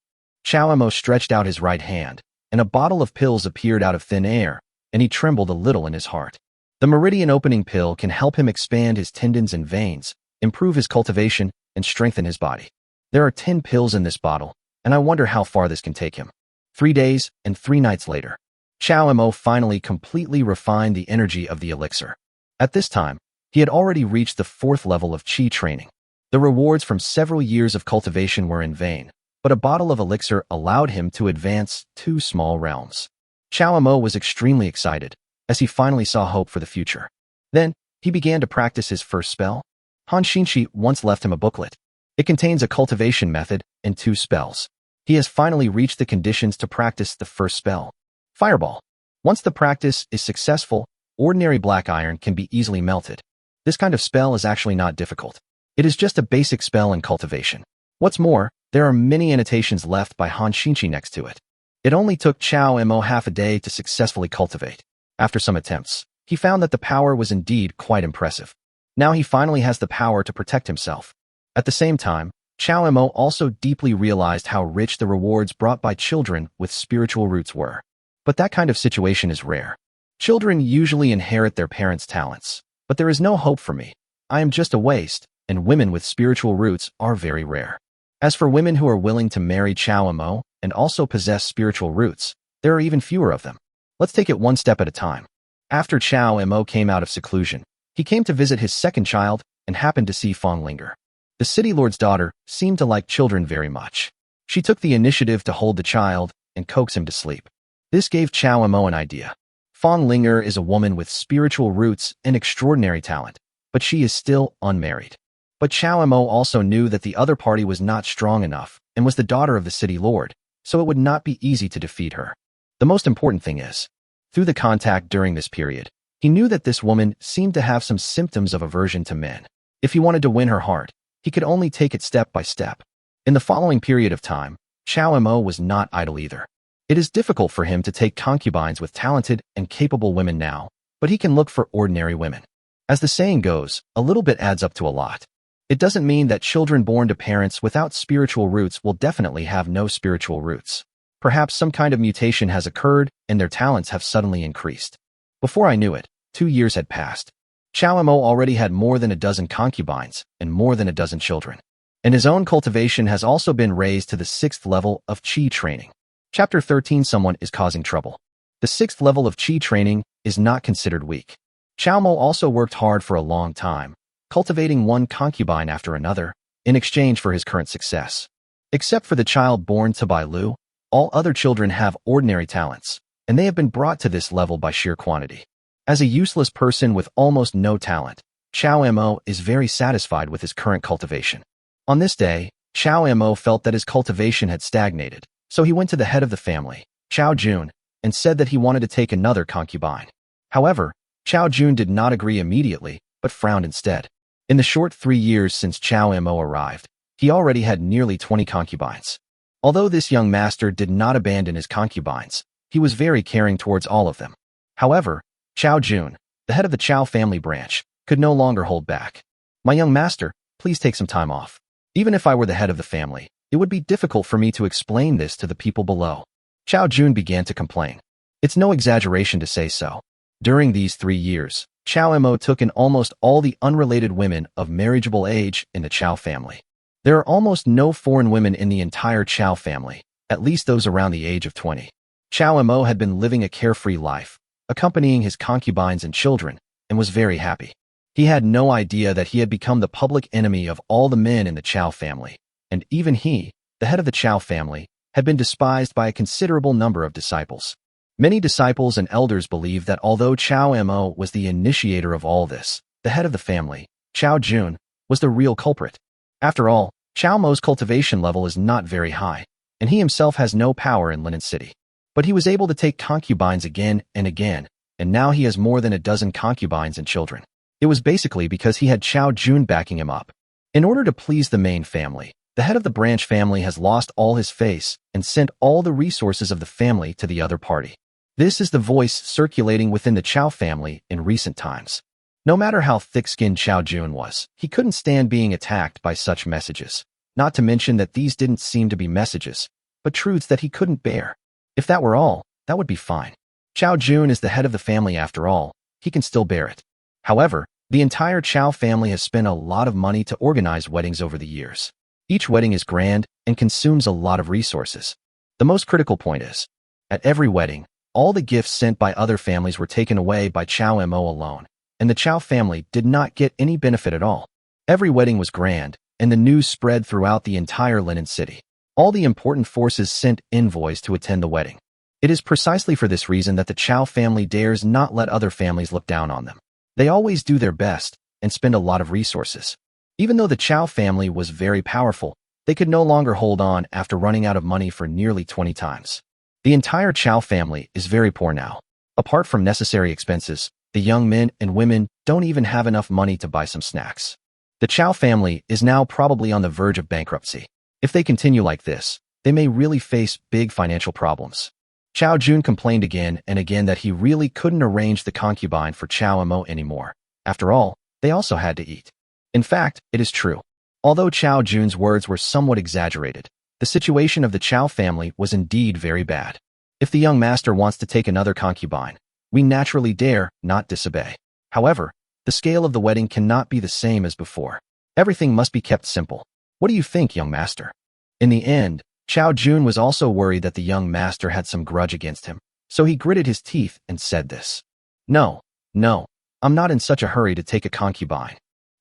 Chow Mo stretched out his right hand, and a bottle of pills appeared out of thin air, and he trembled a little in his heart. The meridian opening pill can help him expand his tendons and veins, improve his cultivation, and strengthen his body. There are 10 pills in this bottle, and I wonder how far this can take him. 3 days and 3 nights later, Chow Mo finally completely refined the energy of the elixir. At this time, he had already reached the 4th level of Qi training. The rewards from several years of cultivation were in vain, but a bottle of elixir allowed him to advance 2 small realms. Chow Mo was extremely excited, as he finally saw hope for the future. Then, he began to practice his first spell. Han Xinchi once left him a booklet. It contains a cultivation method and 2 spells. He has finally reached the conditions to practice the first spell. Fireball. Once the practice is successful, ordinary black iron can be easily melted. This kind of spell is actually not difficult. It is just a basic spell in cultivation. What's more, there are many annotations left by Han Xinchi next to it. It only took Chow Mo half a day to successfully cultivate. After some attempts, he found that the power was indeed quite impressive. Now he finally has the power to protect himself. At the same time, Chow Mo also deeply realized how rich the rewards brought by children with spiritual roots were. But that kind of situation is rare. Children usually inherit their parents' talents. But there is no hope for me. I am just a waste, and women with spiritual roots are very rare. As for women who are willing to marry Chow Mo and also possess spiritual roots, there are even fewer of them. Let's take it one step at a time. After Chow Mo came out of seclusion, he came to visit his 2nd child and happened to see Fong Linger. The city lord's daughter seemed to like children very much. She took the initiative to hold the child and coax him to sleep. This gave Chow Mo an idea. Fong Linger is a woman with spiritual roots and extraordinary talent, but she is still unmarried. But Chow Mo also knew that the other party was not strong enough and was the daughter of the city lord, so it would not be easy to defeat her. The most important thing is, through the contact during this period, he knew that this woman seemed to have some symptoms of aversion to men. If he wanted to win her heart, he could only take it step by step. In the following period of time, Chow Mo was not idle either. It is difficult for him to take concubines with talented and capable women now, but he can look for ordinary women. As the saying goes, a little bit adds up to a lot. It doesn't mean that children born to parents without spiritual roots will definitely have no spiritual roots. Perhaps some kind of mutation has occurred and their talents have suddenly increased. Before I knew it, 2 years had passed. Chow Mo already had more than a dozen concubines and more than a dozen children. And his own cultivation has also been raised to the 6th level of Qi training. Chapter 13. Someone is causing trouble. The 6th level of Qi training is not considered weak. Chow Mo also worked hard for a long time, cultivating one concubine after another, in exchange for his current success. Except for the child born to Bai Lu, all other children have ordinary talents, and they have been brought to this level by sheer quantity. As a useless person with almost no talent, Chow Mo is very satisfied with his current cultivation. On this day, Chow Mo felt that his cultivation had stagnated, so he went to the head of the family, Chow Jun, and said that he wanted to take another concubine. However, Chow Jun did not agree immediately, but frowned instead. In the short 3 years since Chow Mo arrived, he already had nearly 20 concubines. Although this young master did not abandon his concubines, he was very caring towards all of them. However, Chow Jun, the head of the Chow family branch, could no longer hold back. My young master, please take some time off. Even if I were the head of the family, it would be difficult for me to explain this to the people below. Chow Jun began to complain. It's no exaggeration to say so. During these 3 years, Chow Mo took in almost all the unrelated women of marriageable age in the Chow family. There are almost no foreign women in the entire Chow family, at least those around the age of 20. Chow Mo had been living a carefree life, accompanying his concubines and children, and was very happy. He had no idea that he had become the public enemy of all the men in the Chow family, and even he, the head of the Chow family, had been despised by a considerable number of disciples. Many disciples and elders believed that although Chow Mo was the initiator of all this, the head of the family, Chow Jun, was the real culprit. After all, Chow Mo's cultivation level is not very high, and he himself has no power in Linen City. But he was able to take concubines again and again, and now he has more than a dozen concubines and children. It was basically because he had Chow Jun backing him up. In order to please the main family, the head of the branch family has lost all his face and sent all the resources of the family to the other party. This is the voice circulating within the Chow family in recent times. No matter how thick-skinned Chow Jun was, he couldn't stand being attacked by such messages. Not to mention that these didn't seem to be messages, but truths that he couldn't bear. If that were all, that would be fine. Chow Jun is the head of the family after all, he can still bear it. However, the entire Chow family has spent a lot of money to organize weddings over the years. Each wedding is grand and consumes a lot of resources. The most critical point is, at every wedding, all the gifts sent by other families were taken away by Chow Mo alone, and the Chow family did not get any benefit at all. Every wedding was grand, and the news spread throughout the entire Linen City. All the important forces sent envoys to attend the wedding. It is precisely for this reason that the Chow family dares not let other families look down on them. They always do their best and spend a lot of resources. Even though the Chow family was very powerful, they could no longer hold on after running out of money for nearly 20 times. The entire Chow family is very poor now. Apart from necessary expenses, the young men and women don't even have enough money to buy some snacks. The Chow family is now probably on the verge of bankruptcy. If they continue like this, they may really face big financial problems. Chow Jun complained again and again that he really couldn't arrange the concubine for Chow Mo anymore. After all, they also had to eat. In fact, it is true. Although Chow Jun's words were somewhat exaggerated, the situation of the Chow family was indeed very bad. If the young master wants to take another concubine, we naturally dare not disobey. However, the scale of the wedding cannot be the same as before. Everything must be kept simple. What do you think, young master? In the end, Chow Jun was also worried that the young master had some grudge against him, so he gritted his teeth and said this. No, I'm not in such a hurry to take a concubine.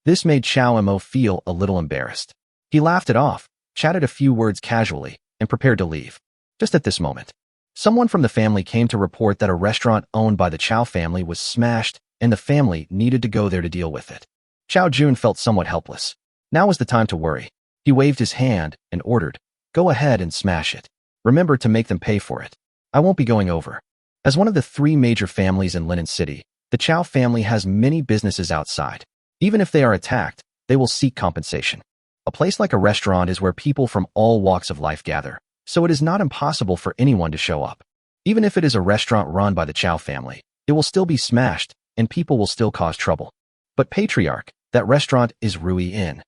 This made Chow Mo feel a little embarrassed. He laughed it off, chatted a few words casually, and prepared to leave. Just at this moment, someone from the family came to report that a restaurant owned by the Chow family was smashed and the family needed to go there to deal with it. Chow Jun felt somewhat helpless. Now was the time to worry. He waved his hand and ordered, "Go ahead and smash it. Remember to make them pay for it. I won't be going over." As one of the 3 major families in Linen City, the Chow family has many businesses outside. Even if they are attacked, they will seek compensation. A place like a restaurant is where people from all walks of life gather, so it is not impossible for anyone to show up. Even if it is a restaurant run by the Chow family, it will still be smashed, and people will still cause trouble. But patriarch, that restaurant is Rui Inn.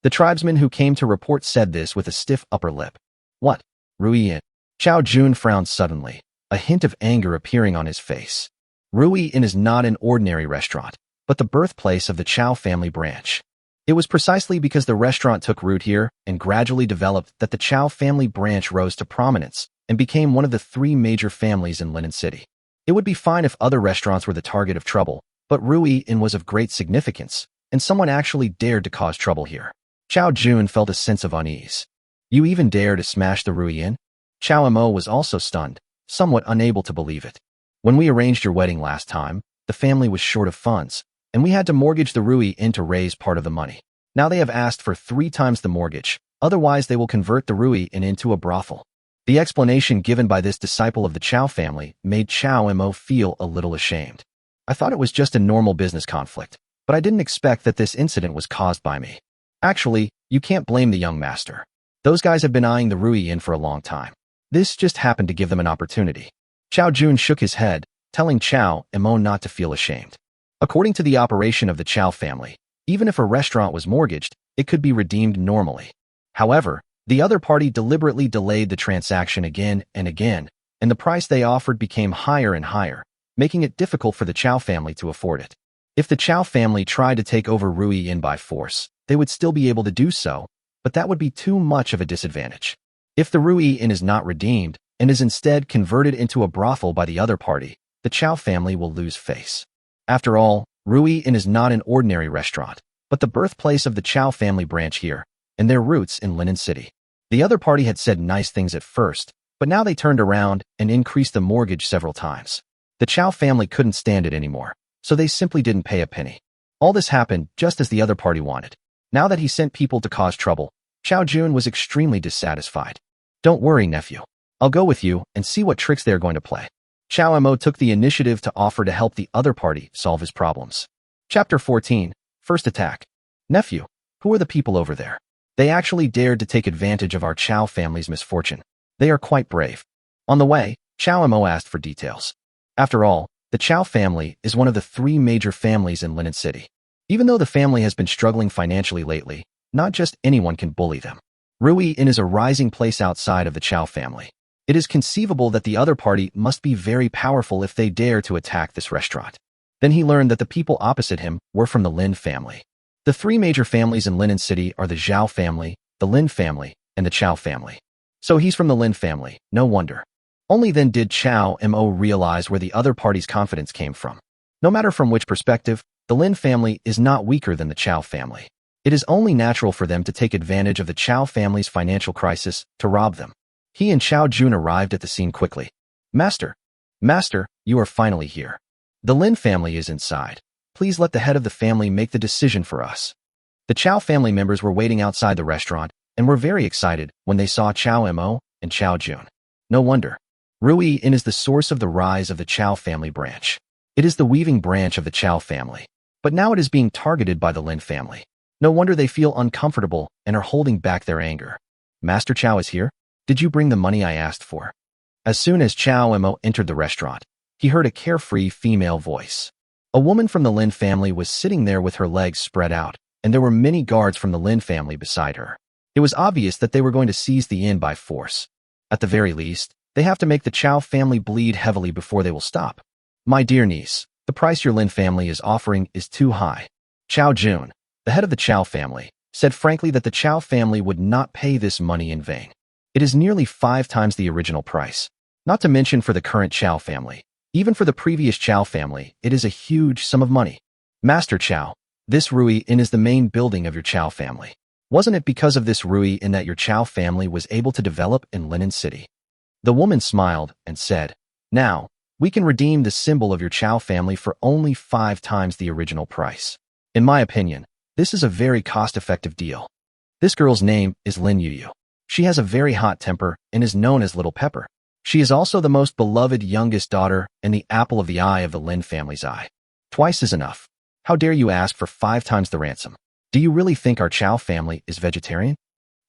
The tribesman who came to report said this with a stiff upper lip. What? Rui Inn? Chao Jun frowned suddenly, a hint of anger appearing on his face. Rui Inn is not an ordinary restaurant, but the birthplace of the Chao family branch. It was precisely because the restaurant took root here and gradually developed that the Chao family branch rose to prominence and became one of the 3 major families in Linen City. It would be fine if other restaurants were the target of trouble, but Rui Inn was of great significance, and someone actually dared to cause trouble here. Chao Jun felt a sense of unease. You even dare to smash the Rui Inn? Chao Mo was also stunned, somewhat unable to believe it. When we arranged your wedding last time, the family was short of funds, and we had to mortgage the Rui Inn to raise part of the money. Now they have asked for 3 times the mortgage, otherwise they will convert the Rui Inn into a brothel. The explanation given by this disciple of the Chao family made Chao Mo feel a little ashamed. I thought it was just a normal business conflict, but I didn't expect that this incident was caused by me. Actually, you can't blame the young master. Those guys have been eyeing the Rui Inn for a long time. This just happened to give them an opportunity. Chao Jun shook his head, telling Chao Mo not to feel ashamed. According to the operation of the Chao family, even if a restaurant was mortgaged, it could be redeemed normally. However, the other party deliberately delayed the transaction again and again, and the price they offered became higher and higher, making it difficult for the Chao family to afford it. If the Chao family tried to take over Rui Inn by force, they would still be able to do so, but that would be too much of a disadvantage. If the Rui Inn is not redeemed and is instead converted into a brothel by the other party, the Chao family will lose face. After all, Rui Inn is not an ordinary restaurant, but the birthplace of the Chao family branch here, and their roots in Linen City. The other party had said nice things at first, but now they turned around and increased the mortgage several times. The Chao family couldn't stand it anymore, so they simply didn't pay a penny. All this happened just as the other party wanted. Now that he sent people to cause trouble, Chao Jun was extremely dissatisfied. Don't worry, nephew. I'll go with you and see what tricks they're going to play. Chao Mo took the initiative to offer to help the other party solve his problems. Chapter 14, First Attack. Nephew, who are the people over there? They actually dared to take advantage of our Chao family's misfortune. They are quite brave. On the way, Chao Mo asked for details. After all, the Chao family is one of the 3 major families in Linen City. Even though the family has been struggling financially lately, not just anyone can bully them. Rui Inn is a rising place outside of the Chao family. It is conceivable that the other party must be very powerful if they dare to attack this restaurant. Then he learned that the people opposite him were from the Lin family. The 3 major families in Linen City are the Zhao family, the Lin family, and the Chao family. So he's from the Lin family, no wonder. Only then did Chao Mo realize where the other party's confidence came from. No matter from which perspective, the Lin family is not weaker than the Chao family. It is only natural for them to take advantage of the Chao family's financial crisis to rob them. He and Chao Jun arrived at the scene quickly. Master, you are finally here. The Lin family is inside. Please let the head of the family make the decision for us. The Chao family members were waiting outside the restaurant and were very excited when they saw Chao Mo and Chao Jun. No wonder. Rui Inn is the source of the rise of the Chao family branch. It is the weaving branch of the Chao family, but now it is being targeted by the Lin family. No wonder they feel uncomfortable and are holding back their anger. Master Chao is here? Did you bring the money I asked for? As soon as Chao Mo entered the restaurant, he heard a carefree female voice. A woman from the Lin family was sitting there with her legs spread out, and there were many guards from the Lin family beside her. It was obvious that they were going to seize the inn by force. At the very least, they have to make the Chao family bleed heavily before they will stop. My dear niece, the price your Lin family is offering is too high. Chao Jun, the head of the Chao family, said frankly that the Chao family would not pay this money in vain. It is nearly 5 times the original price. Not to mention for the current Chao family. Even for the previous Chao family, it is a huge sum of money. Master Chao, this Rui Inn is the main building of your Chao family. Wasn't it because of this Rui Inn that your Chao family was able to develop in Linen City? The woman smiled and said, Now, we can redeem the symbol of your Chao family for only 5 times the original price. In my opinion, this is a very cost-effective deal. This girl's name is Lin Yuyu. She has a very hot temper and is known as Little Pepper. She is also the most beloved youngest daughter and the apple of the eye of the Lin family's eye. Twice is enough. How dare you ask for 5 times the ransom? Do you really think our Chao family is vegetarian?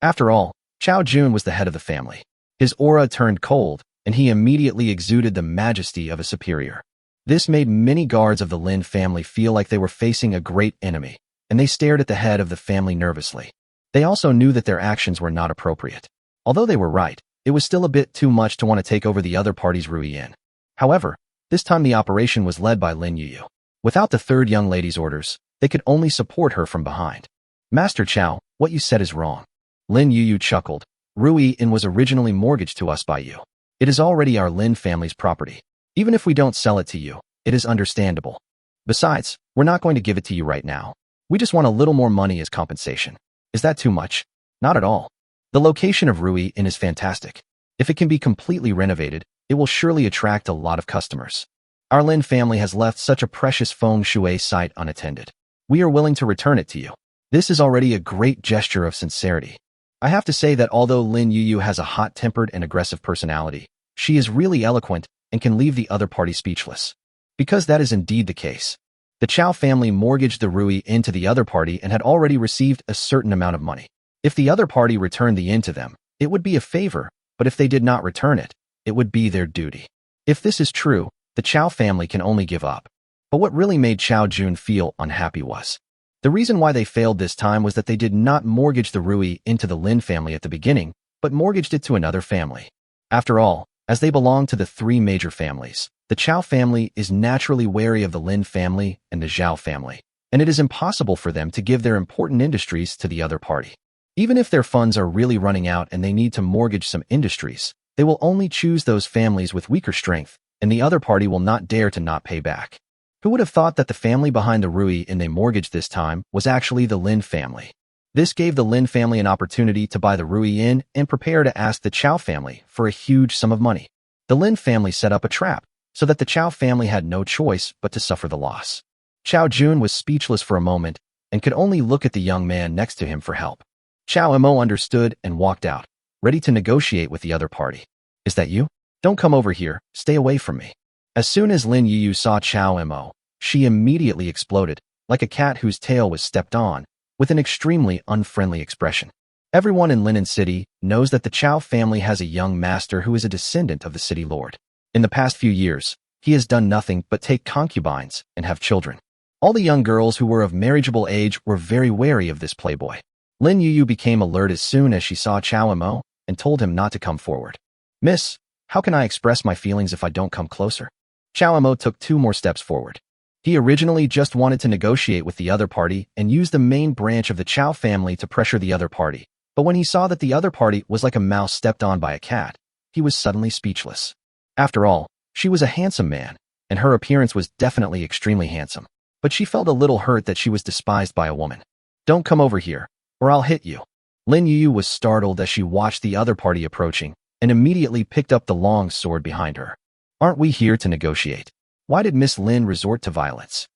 After all, Chao Jun was the head of the family. His aura turned cold, and he immediately exuded the majesty of a superior. This made many guards of the Lin family feel like they were facing a great enemy, and they stared at the head of the family nervously. They also knew that their actions were not appropriate. Although they were right, it was still a bit too much to want to take over the other party's Ruiyin. However, this time the operation was led by Lin Yuyu. Without the third young lady's orders, they could only support her from behind. Master Chow, what you said is wrong. Lin Yuyu chuckled. Ruiyin was originally mortgaged to us by you. It is already our Lin family's property. Even if we don't sell it to you, it is understandable. Besides, we're not going to give it to you right now. We just want a little more money as compensation. Is that too much? Not at all. The location of Ruiyin is fantastic. If it can be completely renovated, it will surely attract a lot of customers. Our Lin family has left such a precious feng shui site unattended. We are willing to return it to you. This is already a great gesture of sincerity. I have to say that although Lin Yuyu has a hot-tempered and aggressive personality, she is really eloquent and can leave the other party speechless. Because that is indeed the case. The Chow family mortgaged the Ruiyin to the other party and had already received a certain amount of money. If the other party returned the yin to them, it would be a favor, but if they did not return it, it would be their duty. If this is true, the Chow family can only give up. But what really made Chow Jun feel unhappy was the reason why they failed this time was that they did not mortgage the Ruiyin to the Lin family at the beginning, but mortgaged it to another family. After all, as they belong to the three major families, the Chow family is naturally wary of the Lin family and the Zhao family, and it is impossible for them to give their important industries to the other party. Even if their funds are really running out and they need to mortgage some industries, they will only choose those families with weaker strength, and the other party will not dare to not pay back. Who would have thought that the family behind the Ruiyin they mortgaged this time was actually the Lin family? This gave the Lin family an opportunity to buy the Ruiyin and prepare to ask the Chow family for a huge sum of money. The Lin family set up a trap so that the Chow family had no choice but to suffer the loss. Chow Jun was speechless for a moment and could only look at the young man next to him for help. Chow Mo understood and walked out, ready to negotiate with the other party. Is that you? Don't come over here, stay away from me. As soon as Lin Yuyu saw Chow Mo, she immediately exploded, like a cat whose tail was stepped on, with an extremely unfriendly expression. Everyone in Linen City knows that the Chow family has a young master who is a descendant of the city lord. In the past few years, he has done nothing but take concubines and have children. All the young girls who were of marriageable age were very wary of this playboy. Lin Yuyu became alert as soon as she saw Chow Mo and told him not to come forward. Miss, how can I express my feelings if I don't come closer? Chow Mo took 2 more steps forward. He originally just wanted to negotiate with the other party and use the main branch of the Chow family to pressure the other party, but when he saw that the other party was like a mouse stepped on by a cat, he was suddenly speechless. After all, she was a handsome man, and her appearance was definitely extremely handsome, but she felt a little hurt that she was despised by a woman. Don't come over here, or I'll hit you. Lin Yuyu was startled as she watched the other party approaching and immediately picked up the long sword behind her. Aren't we here to negotiate? Why did Miss Lin resort to violence?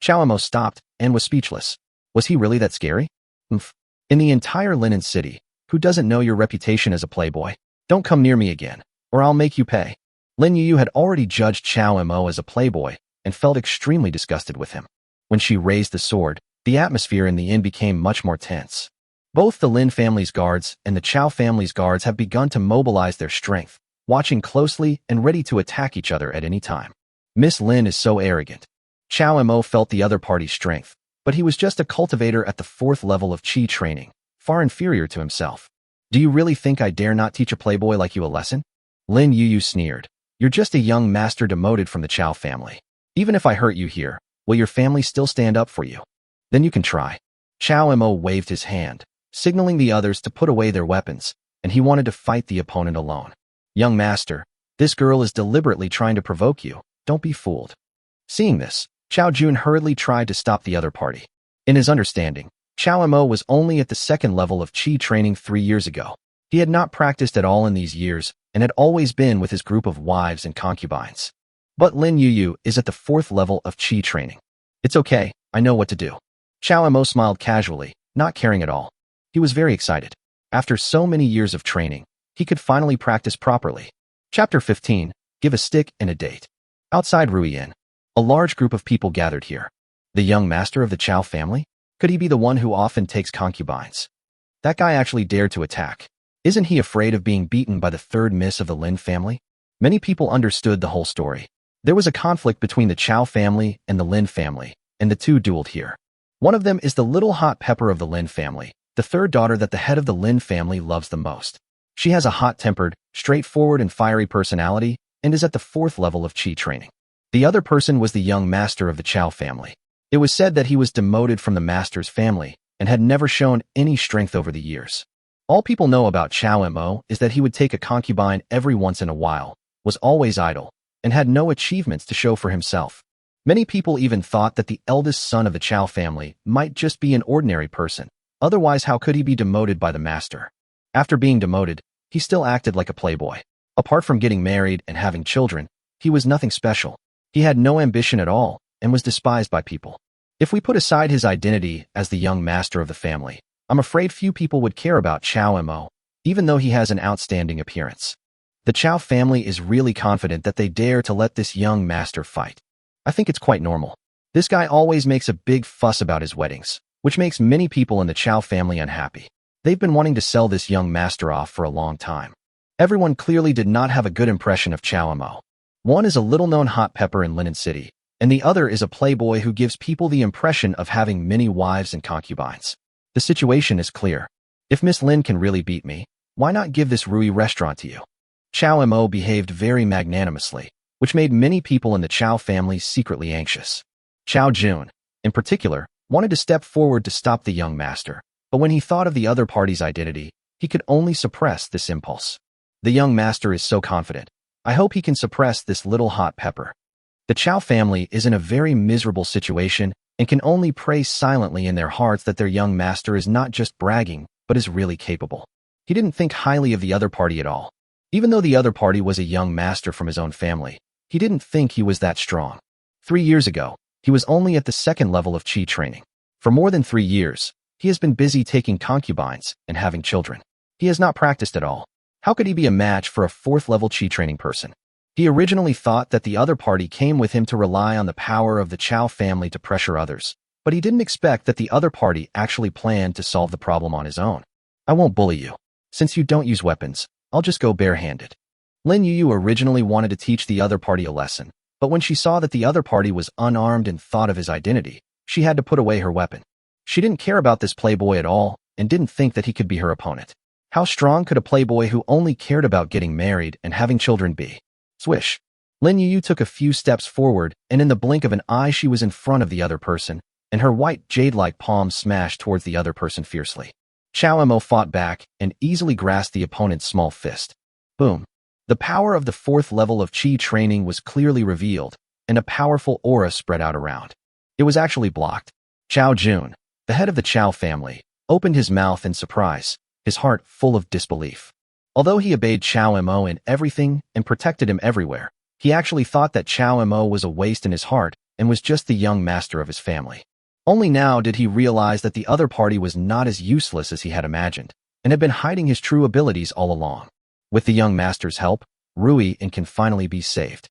Chow Mo stopped and was speechless. Was he really that scary? In the entire Linen City, who doesn't know your reputation as a playboy? Don't come near me again, or I'll make you pay. Lin Yuyu had already judged Chow Mo as a playboy and felt extremely disgusted with him. When she raised the sword, the atmosphere in the inn became much more tense. Both the Lin family's guards and the Chow family's guards have begun to mobilize their strength, watching closely and ready to attack each other at any time. Miss Lin is so arrogant. Chow Mo felt the other party's strength, but he was just a cultivator at the 4th level of Qi training, far inferior to himself. Do you really think I dare not teach a playboy like you a lesson? Lin Yuyu sneered. You're just a young master demoted from the Chow family. Even if I hurt you here, will your family still stand up for you? Then you can try. Chow Mo waved his hand, signaling the others to put away their weapons, and he wanted to fight the opponent alone. Young master, this girl is deliberately trying to provoke you. Don't be fooled. Seeing this, Chow Jun hurriedly tried to stop the other party. In his understanding, Chow Mo was only at the 2nd level of Qi training 3 years ago. He had not practiced at all in these years and had always been with his group of wives and concubines. But Lin Yuyu is at the 4th level of Qi training. It's okay, I know what to do. Chow Mo smiled casually, not caring at all. He was very excited. After so many years of training, he could finally practice properly. Chapter 15, Give a Stick and a Date. Outside Ruiyin, a large group of people gathered here. The young master of the Chow family? Could he be the one who often takes concubines? That guy actually dared to attack. Isn't he afraid of being beaten by the 3rd miss of the Lin family? Many people understood the whole story. There was a conflict between the Chow family and the Lin family, and the two dueled here. One of them is the little hot pepper of the Lin family, the third daughter that the head of the Lin family loves the most. She has a hot-tempered, straightforward and fiery personality and is at the 4th level of Qi training. The other person was the young master of the Chow family. It was said that he was demoted from the master's family and had never shown any strength over the years. All people know about Chow Mo is that he would take a concubine every once in a while, was always idle, and had no achievements to show for himself. Many people even thought that the eldest son of the Chow family might just be an ordinary person. Otherwise, how could he be demoted by the master? After being demoted, he still acted like a playboy. Apart from getting married and having children, he was nothing special. He had no ambition at all and was despised by people. If we put aside his identity as the young master of the family, I'm afraid few people would care about Chow Mo, even though he has an outstanding appearance. The Chow family is really confident that they dare to let this young master fight. I think it's quite normal. This guy always makes a big fuss about his weddings, which makes many people in the Chow family unhappy. They've been wanting to sell this young master off for a long time. Everyone clearly did not have a good impression of Chow Mo. One is a little-known hot pepper in Linen City, and the other is a playboy who gives people the impression of having many wives and concubines. The situation is clear. If Miss Lin can really beat me, why not give this Rui restaurant to you? Chow Mo behaved very magnanimously, which made many people in the Chow family secretly anxious. Chow Jun, in particular, wanted to step forward to stop the young master, but when he thought of the other party's identity, he could only suppress this impulse. The young master is so confident. I hope he can suppress this little hot pepper. The Chow family is in a very miserable situation and can only pray silently in their hearts that their young master is not just bragging, but is really capable. He didn't think highly of the other party at all. Even though the other party was a young master from his own family, he didn't think he was that strong. 3 years ago, he was only at the 2nd level of Qi training. For more than 3 years, he has been busy taking concubines and having children. He has not practiced at all. How could he be a match for a 4th level Qi training person? He originally thought that the other party came with him to rely on the power of the Chow family to pressure others, but he didn't expect that the other party actually planned to solve the problem on his own. I won't bully you. Since you don't use weapons, I'll just go barehanded. Lin Yu originally wanted to teach the other party a lesson, but when she saw that the other party was unarmed and thought of his identity, she had to put away her weapon. She didn't care about this playboy at all and didn't think that he could be her opponent. How strong could a playboy who only cared about getting married and having children be? Swish. Lin Yu took a few steps forward, and in the blink of an eye she was in front of the other person, and her white jade-like palm smashed towards the other person fiercely. Chow Mo fought back and easily grasped the opponent's small fist. Boom. The power of the 4th level of Qi training was clearly revealed, and a powerful aura spread out around. It was actually blocked. Chow Jun, the head of the Chow family, opened his mouth in surprise, his heart full of disbelief. Although he obeyed Chow Mo in everything and protected him everywhere, he actually thought that Chow Mo was a waste in his heart and was just the young master of his family. Only now did he realize that the other party was not as useless as he had imagined, and had been hiding his true abilities all along. With the young master's help, Rui can finally be saved.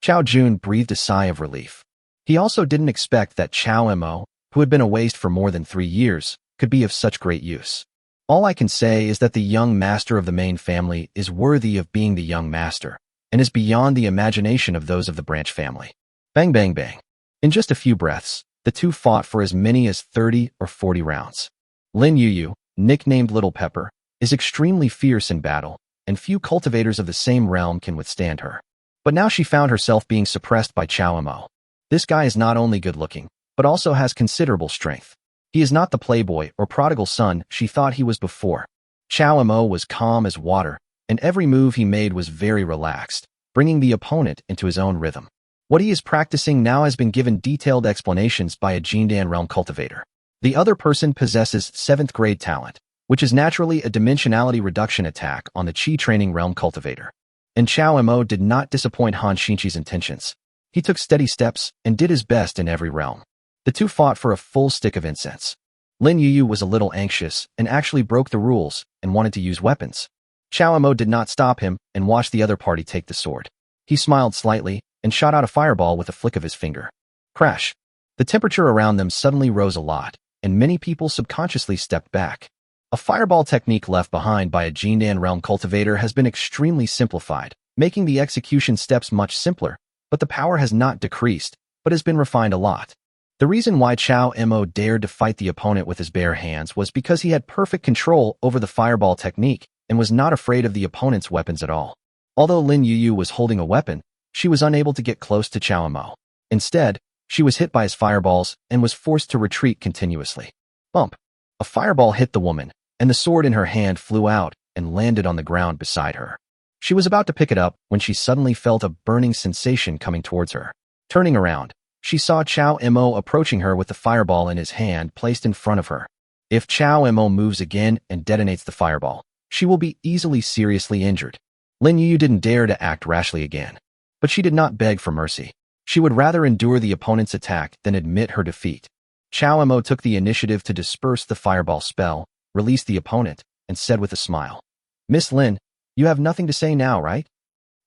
Chow Jun breathed a sigh of relief. He also didn't expect that Chow Mo, who had been a waste for more than 3 years, could be of such great use. All I can say is that the young master of the main family is worthy of being the young master, and is beyond the imagination of those of the branch family. Bang bang bang. In just a few breaths, the two fought for as many as 30 or 40 rounds. Lin Yu, nicknamed Little Pepper, is extremely fierce in battle, and few cultivators of the same realm can withstand her. But now she found herself being suppressed by Chow Mo. This guy is not only good-looking, but also has considerable strength. He is not the playboy or prodigal son she thought he was before. Chow Mo was calm as water, and every move he made was very relaxed, bringing the opponent into his own rhythm. What he is practicing now has been given detailed explanations by a Jindan realm cultivator. The other person possesses 7th grade talent, which is naturally a dimensionality reduction attack on the Qi training realm cultivator. And Chow Mo did not disappoint Han Xinqi's intentions. He took steady steps and did his best in every realm. The two fought for a full stick of incense. Lin Yu was a little anxious and actually broke the rules and wanted to use weapons. Chow Mo did not stop him and watched the other party take the sword. He smiled slightly and shot out a fireball with a flick of his finger. Crash! The temperature around them suddenly rose a lot, and many people subconsciously stepped back. A fireball technique left behind by a Jindan realm cultivator has been extremely simplified, making the execution steps much simpler, but the power has not decreased, but has been refined a lot. The reason why Chao Mo dared to fight the opponent with his bare hands was because he had perfect control over the fireball technique and was not afraid of the opponent's weapons at all. Although Lin Yuyu was holding a weapon, she was unable to get close to Chao Mo. Instead, she was hit by his fireballs and was forced to retreat continuously. Bump! A fireball hit the woman, and the sword in her hand flew out and landed on the ground beside her. She was about to pick it up when she suddenly felt a burning sensation coming towards her. Turning around, she saw Chao Mo approaching her with the fireball in his hand placed in front of her. If Chao Mo moves again and detonates the fireball, she will be easily seriously injured. Lin Yu didn't dare to act rashly again, but she did not beg for mercy. She would rather endure the opponent's attack than admit her defeat. Chao Mo took the initiative to disperse the fireball spell, release the opponent, and said with a smile, "Miss Lin, you have nothing to say now, right?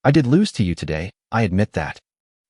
I did lose to you today, I admit that."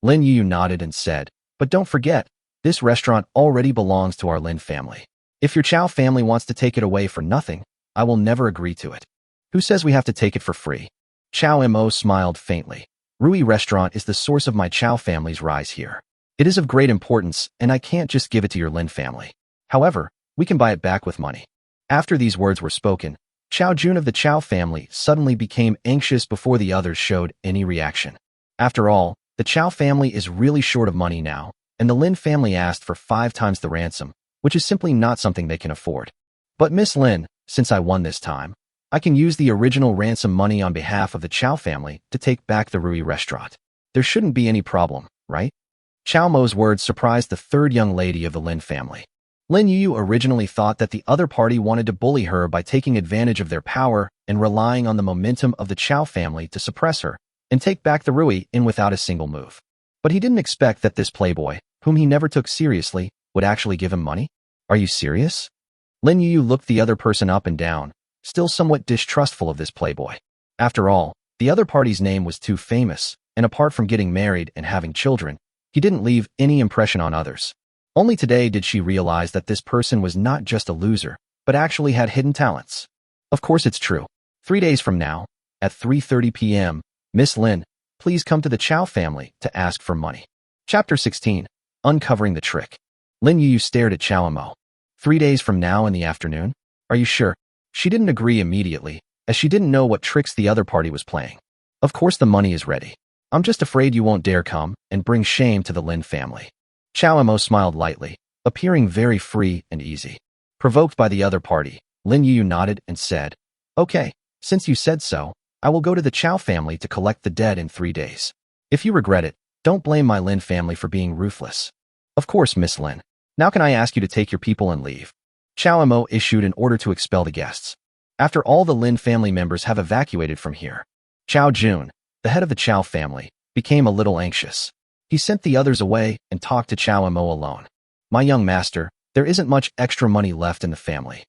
Lin Yu nodded and said, "But don't forget, this restaurant already belongs to our Lin family. If your Chao family wants to take it away for nothing, I will never agree to it. Who says we have to take it for free?" Chao Mo smiled faintly. "Rui Restaurant is the source of my Chao family's rise here. It is of great importance, and I can't just give it to your Lin family. However, we can buy it back with money." After these words were spoken, Chao Jun of the Chao family suddenly became anxious before the others showed any reaction. After all, the Chao family is really short of money now, and the Lin family asked for 5 times the ransom, which is simply not something they can afford. "But Miss Lin, since I won this time, I can use the original ransom money on behalf of the Chao family to take back the Rui restaurant. There shouldn't be any problem, right?" Chao Mo's words surprised the third young lady of the Lin family. Lin Yu originally thought that the other party wanted to bully her by taking advantage of their power and relying on the momentum of the Chao family to suppress her and take back the Rui in without a single move. But he didn't expect that this playboy, whom he never took seriously, would actually give him money. "Are you serious?" Lin Yu looked the other person up and down, still somewhat distrustful of this playboy. After all, the other party's name was too famous, and apart from getting married and having children, he didn't leave any impression on others. Only today did she realize that this person was not just a loser, but actually had hidden talents. Of course it's true. 3 days from now, at 3:30 p.m., Miss Lin, please come to the Chao family to ask for money. Chapter 16. Uncovering the Trick. Lin Yu stared at Chao Mo. 3 days from now in the afternoon? Are you sure? She didn't agree immediately, as she didn't know what tricks the other party was playing. "Of course the money is ready. I'm just afraid you won't dare come and bring shame to the Lin family." Chao Mo smiled lightly, appearing very free and easy. Provoked by the other party, Lin Yu nodded and said, "Okay, since you said so, I will go to the Chao family to collect the dead in 3 days. If you regret it, don't blame my Lin family for being ruthless." "Of course, Miss Lin. Now can I ask you to take your people and leave?" Chao Mo issued an order to expel the guests. After all the Lin family members have evacuated from here, Chao Jun, the head of the Chao family, became a little anxious. He sent the others away and talked to Chao Mo alone. "My young master, there isn't much extra money left in the family."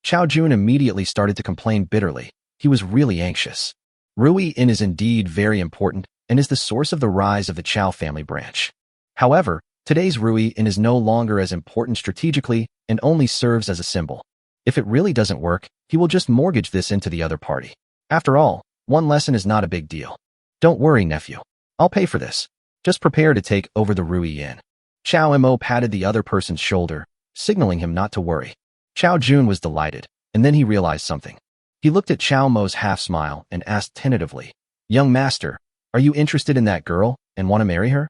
Chao Jun immediately started to complain bitterly. He was really anxious. Rui In is indeed very important and is the source of the rise of the Chao family branch. However, today's Rui In is no longer as important strategically and only serves as a symbol. If it really doesn't work, he will just mortgage this into the other party. After all, one lesson is not a big deal. "Don't worry, nephew. I'll pay for this. Just prepare to take over the Rui In." Chao Mo patted the other person's shoulder, signaling him not to worry. Chao Jun was delighted, and then he realized something. He looked at Chao Mo's half-smile and asked tentatively, "Young master, are you interested in that girl and want to marry her?"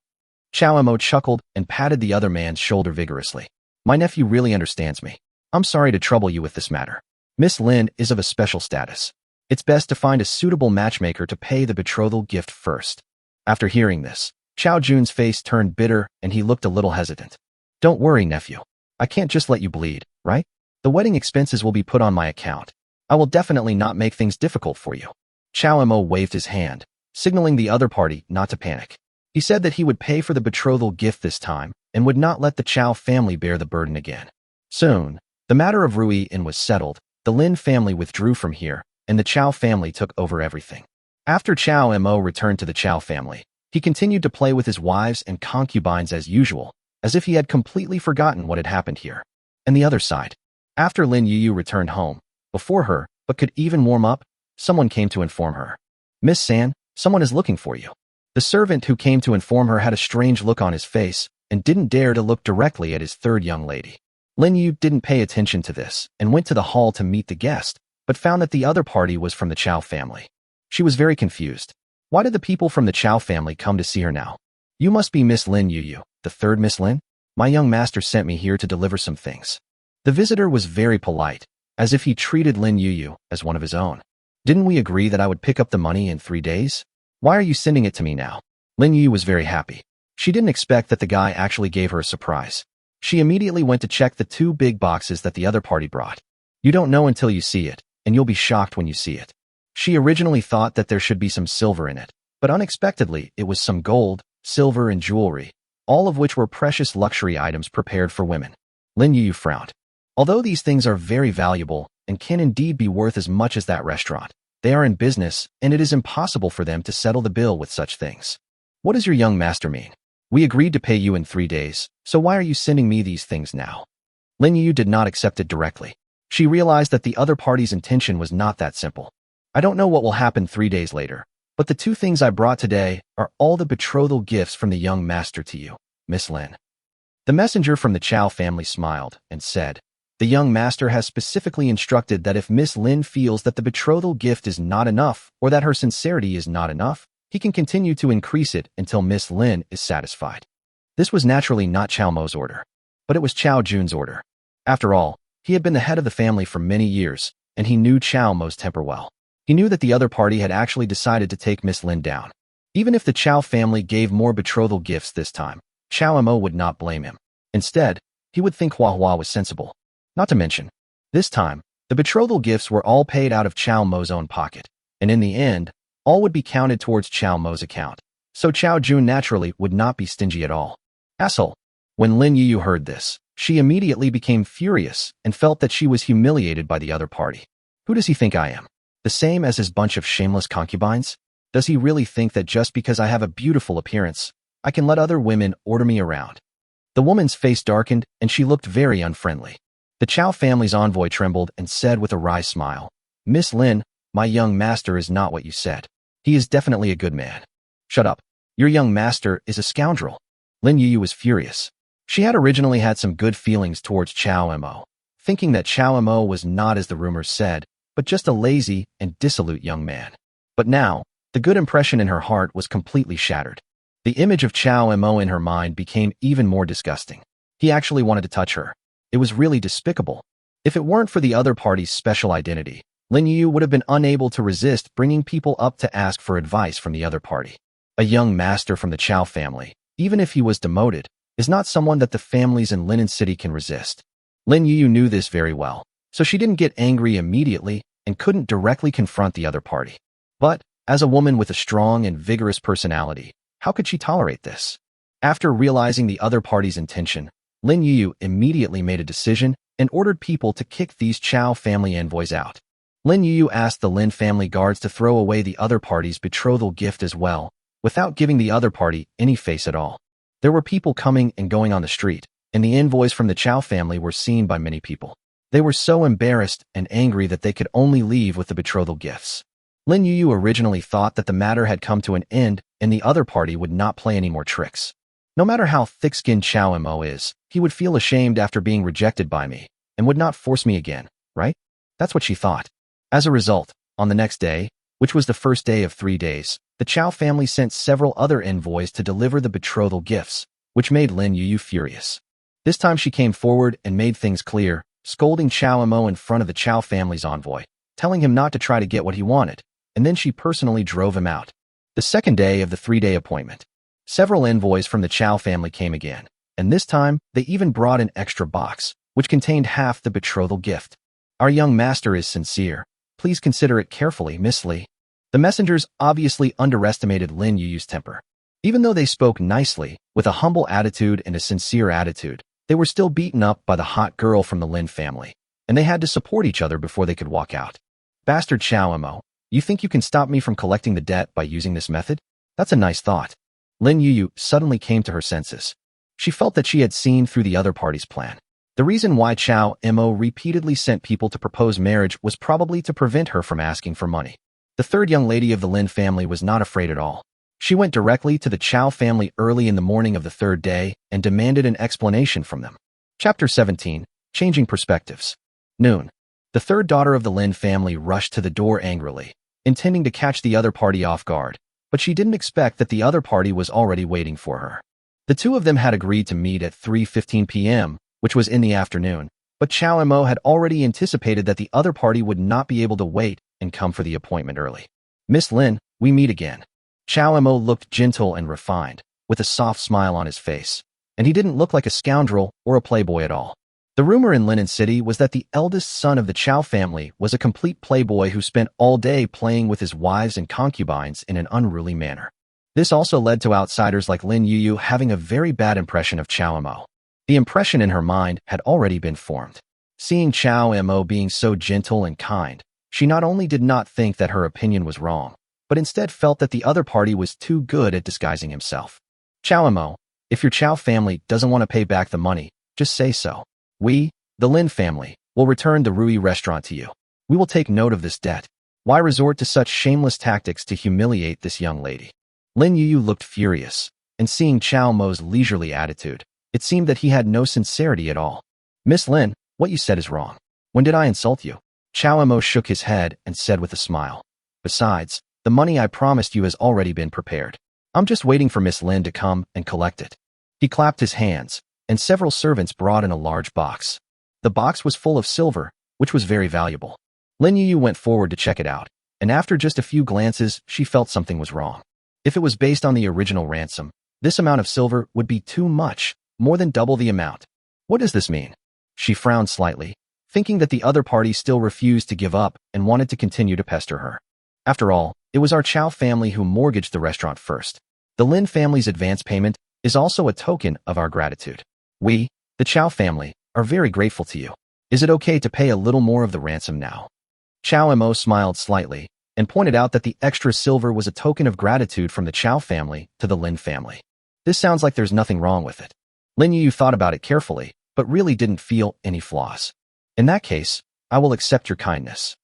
Chao Mo chuckled and patted the other man's shoulder vigorously. "My nephew really understands me. I'm sorry to trouble you with this matter. Miss Lin is of a special status. It's best to find a suitable matchmaker to pay the betrothal gift first." After hearing this, Chao Jun's face turned bitter and he looked a little hesitant. "Don't worry, nephew. I can't just let you bleed, right? The wedding expenses will be put on my account. I will definitely not make things difficult for you." Chao Mo waved his hand, signaling the other party not to panic. He said that he would pay for the betrothal gift this time and would not let the Chao family bear the burden again. Soon, the matter of Rui In was settled, the Lin family withdrew from here, and the Chao family took over everything. After Chao Mo returned to the Chao family, he continued to play with his wives and concubines as usual, as if he had completely forgotten what had happened here. And the other side. After Lin Yu returned home, before her, but could even warm up, someone came to inform her. "Miss San, someone is looking for you." The servant who came to inform her had a strange look on his face and didn't dare to look directly at his third young lady. Lin Yu didn't pay attention to this and went to the hall to meet the guest, but found that the other party was from the Chow family. She was very confused. Why did the people from the Chow family come to see her now? You must be Miss Lin Yu, the third Miss Lin? My young master sent me here to deliver some things. The visitor was very polite, as if he treated Lin Yu as one of his own. Didn't we agree that I would pick up the money in 3 days? Why are you sending it to me now? Lin Yu was very happy. She didn't expect that the guy actually gave her a surprise. She immediately went to check the 2 big boxes that the other party brought. You don't know until you see it, and you'll be shocked when you see it. She originally thought that there should be some silver in it, but unexpectedly it was some gold, silver, and jewelry, all of which were precious luxury items prepared for women. Lin Yu frowned. Although these things are very valuable and can indeed be worth as much as that restaurant, they are in business, and it is impossible for them to settle the bill with such things. What does your young master mean? We agreed to pay you in 3 days, so why are you sending me these things now? Lin Yu did not accept it directly. She realized that the other party's intention was not that simple. I don't know what will happen 3 days later, but the 2 things I brought today are all the betrothal gifts from the young master to you, Miss Lin. The messenger from the Chow family smiled and said, the young master has specifically instructed that if Miss Lin feels that the betrothal gift is not enough or that her sincerity is not enough, he can continue to increase it until Miss Lin is satisfied. This was naturally not Chow Mo's order, but it was Chow Jun's order. After all, he had been the head of the family for many years, and he knew Chow Mo's temper well. He knew that the other party had actually decided to take Miss Lin down. Even if the Chow family gave more betrothal gifts this time, Chow Mo would not blame him. Instead, he would think Hua was sensible. Not to mention, this time, the betrothal gifts were all paid out of Chow Mo's own pocket, and in the end, all would be counted towards Chow Mo's account, so Chow Jun naturally would not be stingy at all. Asshole. When Lin Yu heard this, she immediately became furious and felt that she was humiliated by the other party. Who does he think I am? The same as his bunch of shameless concubines? Does he really think that just because I have a beautiful appearance, I can let other women order me around? The woman's face darkened and she looked very unfriendly. The Chow family's envoy trembled and said with a wry smile, Miss Lin, my young master is not what you said. He is definitely a good man. Shut up. Your young master is a scoundrel. Lin Yu was furious. She had originally had some good feelings towards Chow Mo, thinking that Chow Mo was not as the rumors said, but just a lazy and dissolute young man. But now, the good impression in her heart was completely shattered. The image of Chow Mo in her mind became even more disgusting. He actually wanted to touch her. It was really despicable. If it weren't for the other party's special identity, Lin Yu would have been unable to resist bringing people up to ask for advice from the other party. A young master from the Chow family, even if he was demoted, is not someone that the families in Linen City can resist. Lin Yu knew this very well, so she didn't get angry immediately and couldn't directly confront the other party. But, as a woman with a strong and vigorous personality, how could she tolerate this? After realizing the other party's intention, Lin Yu immediately made a decision and ordered people to kick these Chow family envoys out. Lin Yu asked the Lin family guards to throw away the other party's betrothal gift as well, without giving the other party any face at all. There were people coming and going on the street, and the envoys from the Chow family were seen by many people. They were so embarrassed and angry that they could only leave with the betrothal gifts. Lin Yu originally thought that the matter had come to an end and the other party would not play any more tricks. No matter how thick-skinned Chow Mo is, he would feel ashamed after being rejected by me and would not force me again, right? That's what she thought. As a result, on the next day, which was the first day of 3 days, the Chow family sent several other envoys to deliver the betrothal gifts, which made Lin Yu furious. This time she came forward and made things clear, scolding Chow Mo in front of the Chow family's envoy, telling him not to try to get what he wanted, and then she personally drove him out. The second day of the 3-day appointment, several envoys from the Chow family came again, and this time they even brought an extra box, which contained half the betrothal gift. Our young master is sincere. Please consider it carefully, Miss Li. The messengers obviously underestimated Lin Yu's temper. Even though they spoke nicely, with a humble attitude and a sincere attitude, they were still beaten up by the hot girl from the Lin family, and they had to support each other before they could walk out. Bastard Chow Mo, you think you can stop me from collecting the debt by using this method? That's a nice thought. Lin Yu suddenly came to her senses. She felt that she had seen through the other party's plan. The reason why Chow Mo repeatedly sent people to propose marriage was probably to prevent her from asking for money. The third young lady of the Lin family was not afraid at all. She went directly to the Chow family early in the morning of the third day and demanded an explanation from them. Chapter 17. Changing Perspectives. Noon. The third daughter of the Lin family rushed to the door angrily, intending to catch the other party off guard, but she didn't expect that the other party was already waiting for her. The two of them had agreed to meet at 3:15 p.m., which was in the afternoon, but Chow Mo had already anticipated that the other party would not be able to wait and come for the appointment early. "Miss Lin, we meet again." Chow Mo looked gentle and refined, with a soft smile on his face, and he didn't look like a scoundrel or a playboy at all. The rumor in Linen City was that the eldest son of the Chow family was a complete playboy who spent all day playing with his wives and concubines in an unruly manner. This also led to outsiders like Lin Yuyu having a very bad impression of Chow Mo. The impression in her mind had already been formed. Seeing Chow Mo being so gentle and kind, she not only did not think that her opinion was wrong, but instead felt that the other party was too good at disguising himself. "Chow Mo, if your Chow family doesn't want to pay back the money, just say so. We, the Lin family, will return the Rui restaurant to you. We will take note of this debt. Why resort to such shameless tactics to humiliate this young lady?" Lin Yuyu looked furious, and seeing Chow Mo's leisurely attitude, it seemed that he had no sincerity at all. "Miss Lin, what you said is wrong. When did I insult you?" Chow Mo shook his head and said with a smile, "Besides, the money I promised you has already been prepared. I'm just waiting for Miss Lin to come and collect it." He clapped his hands, and several servants brought in a large box. The box was full of silver, which was very valuable. Lin Yuyu went forward to check it out, and after just a few glances, she felt something was wrong. If it was based on the original ransom, this amount of silver would be too much, more than double the amount. What does this mean? She frowned slightly, thinking that the other party still refused to give up and wanted to continue to pester her. After all, it was our Chow family who mortgaged the restaurant first. The Lin family's advance payment is also a token of our gratitude. We, the Chow family, are very grateful to you. Is it okay to pay a little more of the ransom now?" Chow Mo smiled slightly and pointed out that the extra silver was a token of gratitude from the Chow family to the Lin family. This sounds like there's nothing wrong with it. Lin Yu thought about it carefully, but really didn't feel any flaws. "In that case, I will accept your kindness."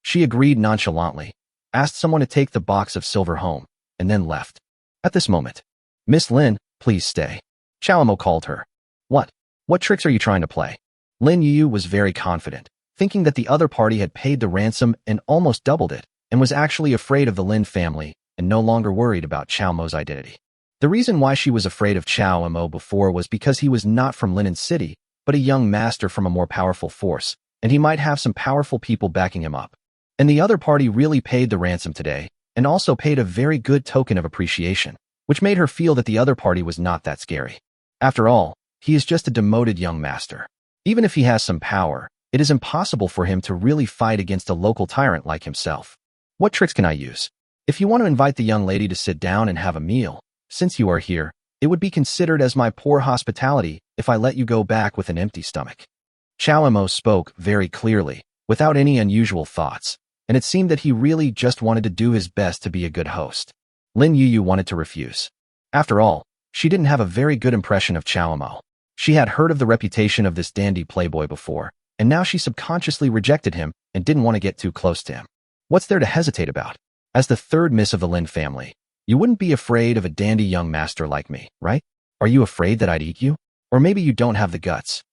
She agreed nonchalantly, asked someone to take the box of silver home, and then left. At this moment, "Miss Lin, please stay." Chow Mo called her. What tricks are you trying to play?" Lin Yu was very confident, thinking that the other party had paid the ransom and almost doubled it, and was actually afraid of the Lin family and no longer worried about Chow Mo's identity. The reason why she was afraid of Chow Mo before was because he was not from Linen City, but a young master from a more powerful force, and he might have some powerful people backing him up. And the other party really paid the ransom today, and also paid a very good token of appreciation, which made her feel that the other party was not that scary. After all, he is just a demoted young master. Even if he has some power, it is impossible for him to really fight against a local tyrant like himself. What tricks can I use? If you want to invite the young lady to sit down and have a meal, since you are here, it would be considered as my poor hospitality if I let you go back with an empty stomach. Chow Mo spoke very clearly, without any unusual thoughts, and it seemed that he really just wanted to do his best to be a good host. Lin Yuyu wanted to refuse. After all, she didn't have a very good impression of Chow Mo. She had heard of the reputation of this dandy playboy before, and now she subconsciously rejected him and didn't want to get too close to him. What's there to hesitate about? As the third miss of the Lin family, you wouldn't be afraid of a dandy young master like me, right? Are you afraid that I'd eat you? Or maybe you don't have the guts.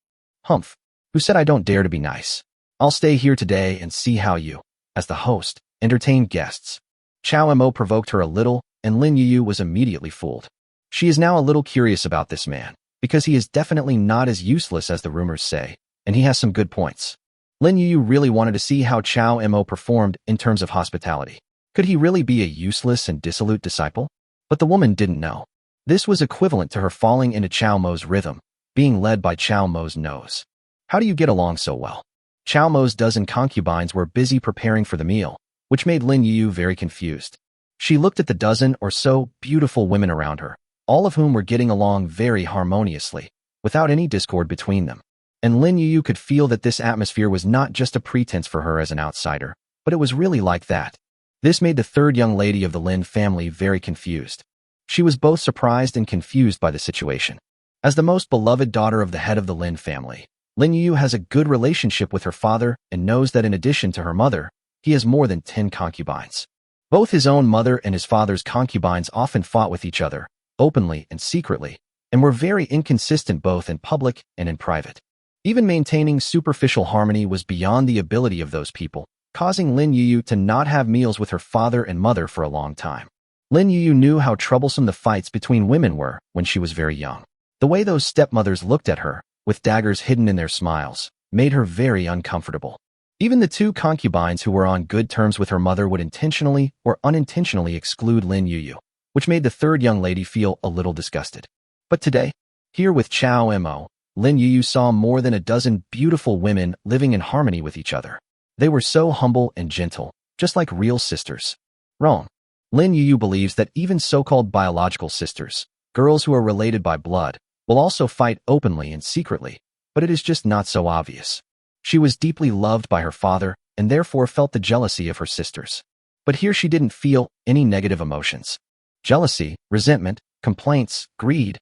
Humph. Who said I don't dare to be nice? I'll stay here today and see how you, as the host, entertain guests. Chow Mo provoked her a little, and Lin Yuyu was immediately fooled. She is now a little curious about this man, because he is definitely not as useless as the rumors say, and he has some good points. Lin Yuyu really wanted to see how Chow Mo performed in terms of hospitality. Could he really be a useless and dissolute disciple? But the woman didn't know. This was equivalent to her falling into Chow Mo's rhythm, being led by Chow Mo's nose. How do you get along so well? Chow Mo's dozen concubines were busy preparing for the meal, which made Lin Yuyu very confused. She looked at the dozen or so beautiful women around her, all of whom were getting along very harmoniously, without any discord between them. And Lin Yuyu could feel that this atmosphere was not just a pretense for her as an outsider, but it was really like that. This made the third young lady of the Lin family very confused. She was both surprised and confused by the situation. As the most beloved daughter of the head of the Lin family, Lin Yuyu has a good relationship with her father and knows that in addition to her mother, he has more than 10 concubines. Both his own mother and his father's concubines often fought with each other, openly and secretly, and were very inconsistent both in public and in private. Even maintaining superficial harmony was beyond the ability of those people, causing Lin Yuyu to not have meals with her father and mother for a long time. Lin Yuyu knew how troublesome the fights between women were when she was very young. The way those stepmothers looked at her, with daggers hidden in their smiles, made her very uncomfortable. Even the two concubines who were on good terms with her mother would intentionally or unintentionally exclude Lin Yuyu, which made the third young lady feel a little disgusted. But today, here with Chao Mo, Lin Yuyu saw more than a dozen beautiful women living in harmony with each other. They were so humble and gentle, just like real sisters. Wrong. Lin Yuyu believes that even so-called biological sisters, girls who are related by blood, will also fight openly and secretly, but it is just not so obvious. She was deeply loved by her father and therefore felt the jealousy of her sisters. But here she didn't feel any negative emotions. Jealousy, resentment, complaints, greed.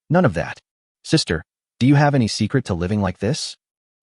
None of that. Sister, do you have any secret to living like this?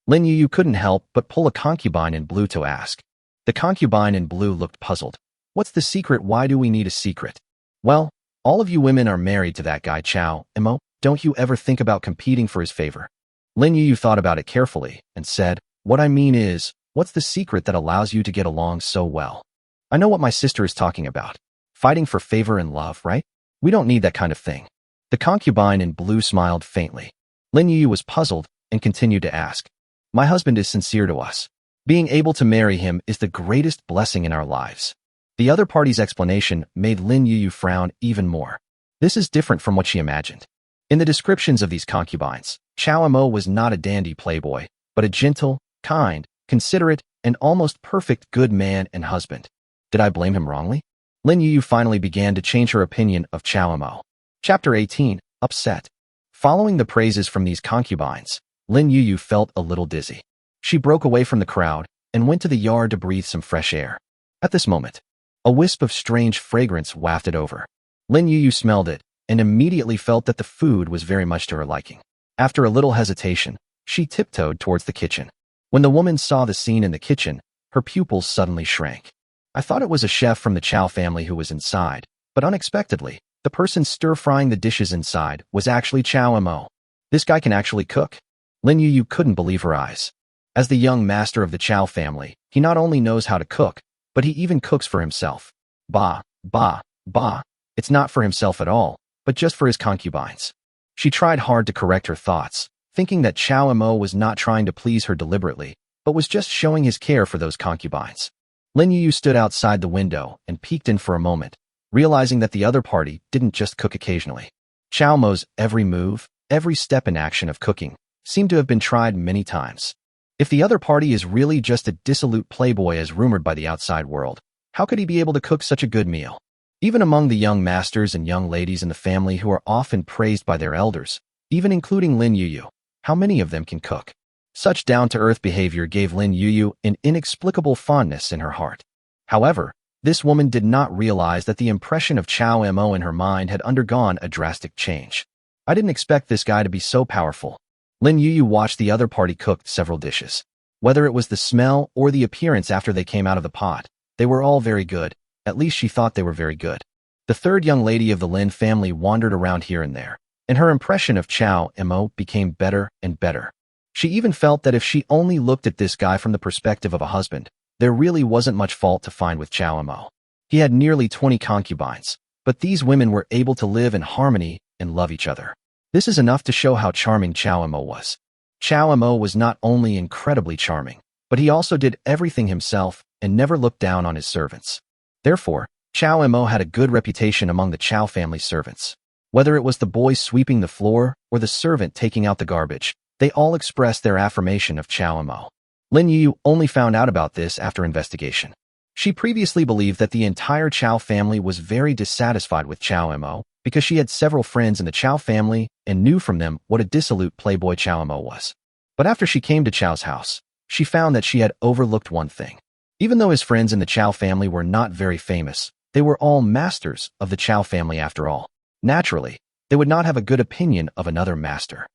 Lin Yuyu couldn't help but pull a concubine in blue to ask. The concubine in blue looked puzzled. What's the secret? Why do we need a secret? Well, all of you women are married to that guy Chao Mo. Don't you ever think about competing for his favor? Lin Yuyu thought about it carefully and said, what I mean is, what's the secret that allows you to get along so well? I know what my sister is talking about. Fighting for favor and love, right? We don't need that kind of thing. The concubine in blue smiled faintly. Lin Yuyu was puzzled and continued to ask. My husband is sincere to us. Being able to marry him is the greatest blessing in our lives. The other party's explanation made Lin Yuyu frown even more. This is different from what she imagined. In the descriptions of these concubines, Chao Mo was not a dandy playboy, but a gentle, kind, considerate, and almost perfect good man and husband. Did I blame him wrongly? Lin Yuyu finally began to change her opinion of Chao Mo. Chapter 18, Upset. Following the praises from these concubines, Lin Yuyu felt a little dizzy. She broke away from the crowd and went to the yard to breathe some fresh air. At this moment, a wisp of strange fragrance wafted over. Lin Yuyu smelled it and immediately felt that the food was very much to her liking. After a little hesitation, she tiptoed towards the kitchen. When the woman saw the scene in the kitchen, her pupils suddenly shrank. I thought it was a chef from the Chow family who was inside, but unexpectedly, the person stir-frying the dishes inside was actually Chao Mo. This guy can actually cook. Lin Yuyu couldn't believe her eyes. As the young master of the Chow family, he not only knows how to cook, but he even cooks for himself. Bah, bah, bah. It's not for himself at all, but just for his concubines. She tried hard to correct her thoughts, thinking that Chao Mo was not trying to please her deliberately, but was just showing his care for those concubines. Lin Yuyu stood outside the window and peeked in for a moment, realizing that the other party didn't just cook occasionally. Chao Mo's every move, every step in action of cooking, seemed to have been tried many times. If the other party is really just a dissolute playboy as rumored by the outside world, how could he be able to cook such a good meal? Even among the young masters and young ladies in the family who are often praised by their elders, even including Lin Yuyu, how many of them can cook? Such down-to-earth behavior gave Lin Yuyu an inexplicable fondness in her heart. However, this woman did not realize that the impression of Chao Mo in her mind had undergone a drastic change. I didn't expect this guy to be so powerful. Lin Yuyu watched the other party cook several dishes. Whether it was the smell or the appearance after they came out of the pot, they were all very good. At least she thought they were very good. The third young lady of the Lin family wandered around here and there, and her impression of Chao Mo became better and better. She even felt that if she only looked at this guy from the perspective of a husband, there really wasn't much fault to find with Chao Mo. He had nearly 20 concubines, but these women were able to live in harmony and love each other. This is enough to show how charming Chao Mo was. Chao Mo was not only incredibly charming, but he also did everything himself and never looked down on his servants. Therefore, Chao Mo had a good reputation among the Chow family servants. Whether it was the boy sweeping the floor or the servant taking out the garbage, they all expressed their affirmation of Chao Mo. Lin Yuyu only found out about this after investigation. She previously believed that the entire Chow family was very dissatisfied with Chao Mo because she had several friends in the Chow family and knew from them what a dissolute playboy Chao Mo was. But after she came to Chao's house, she found that she had overlooked one thing. Even though his friends in the Chow family were not very famous, they were all masters of the Chow family after all. Naturally, they would not have a good opinion of another master.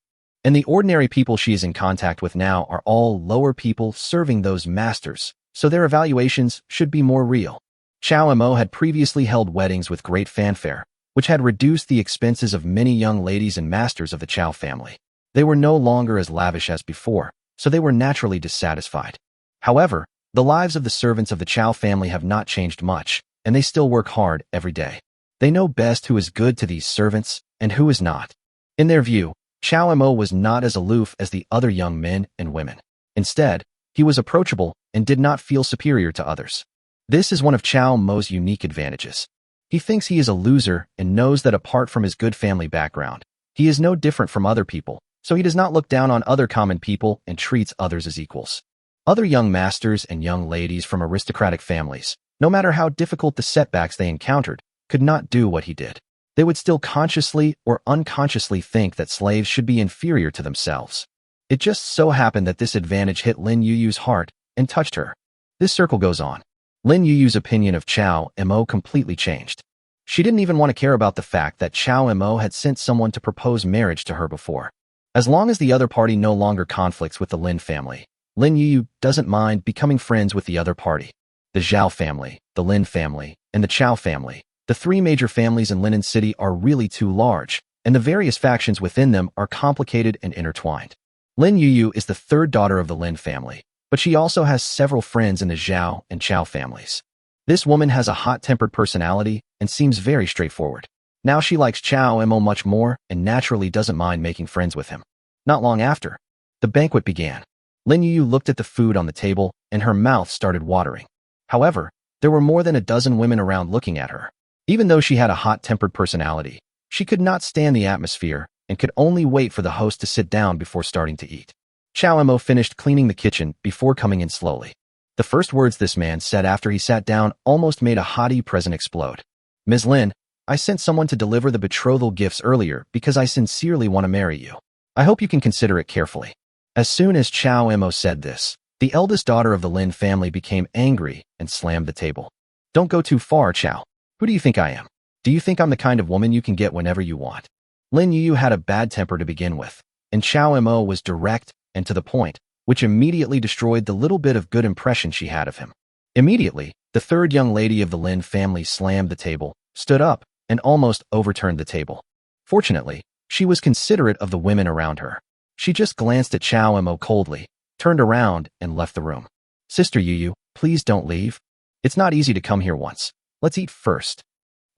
And the ordinary people she is in contact with now are all lower people serving those masters, so their evaluations should be more real. Chao Mo had previously held weddings with great fanfare, which had reduced the expenses of many young ladies and masters of the Chao family. They were no longer as lavish as before, so they were naturally dissatisfied. However, the lives of the servants of the Chao family have not changed much, and they still work hard every day. They know best who is good to these servants and who is not. In their view, Chao Mo was not as aloof as the other young men and women. Instead, he was approachable and did not feel superior to others. This is one of Chao Mo's unique advantages. He thinks he is a loser and knows that apart from his good family background, he is no different from other people, so he does not look down on other common people and treats others as equals. Other young masters and young ladies from aristocratic families, no matter how difficult the setbacks they encountered, could not do what he did. They would still consciously or unconsciously think that slaves should be inferior to themselves. It just so happened that this advantage hit Lin Yuyu's heart and touched her. This circle goes on. Lin Yuyu's opinion of Chao Mo completely changed. She didn't even want to care about the fact that Chao Mo had sent someone to propose marriage to her before. As long as the other party no longer conflicts with the Lin family, Lin Yuyu doesn't mind becoming friends with the other party. The Zhao family, the Lin family, and the Chao family, the three major families in Linen City, are really too large, and the various factions within them are complicated and intertwined. Lin Yuyu is the third daughter of the Lin family, but she also has several friends in the Zhao and Chao families. This woman has a hot-tempered personality and seems very straightforward. Now she likes Chao Mo much more and naturally doesn't mind making friends with him. Not long after, the banquet began. Lin Yuyu looked at the food on the table and her mouth started watering. However, there were more than a dozen women around looking at her. Even though she had a hot-tempered personality, she could not stand the atmosphere and could only wait for the host to sit down before starting to eat. Chao Mo finished cleaning the kitchen before coming in slowly. The first words this man said after he sat down almost made a haughty present explode. "Ms. Lin, I sent someone to deliver the betrothal gifts earlier because I sincerely want to marry you. I hope you can consider it carefully." As soon as Chao Mo said this, the eldest daughter of the Lin family became angry and slammed the table. "Don't go too far, Chao. Who do you think I am? Do you think I'm the kind of woman you can get whenever you want?" Lin Yuyu had a bad temper to begin with, and Chao Mo was direct and to the point, which immediately destroyed the little bit of good impression she had of him. Immediately, the third young lady of the Lin family slammed the table, stood up, and almost overturned the table. Fortunately, she was considerate of the women around her. She just glanced at Chao Mo coldly, turned around, and left the room. "Sister Yuyu, please don't leave. It's not easy to come here once. Let's eat first."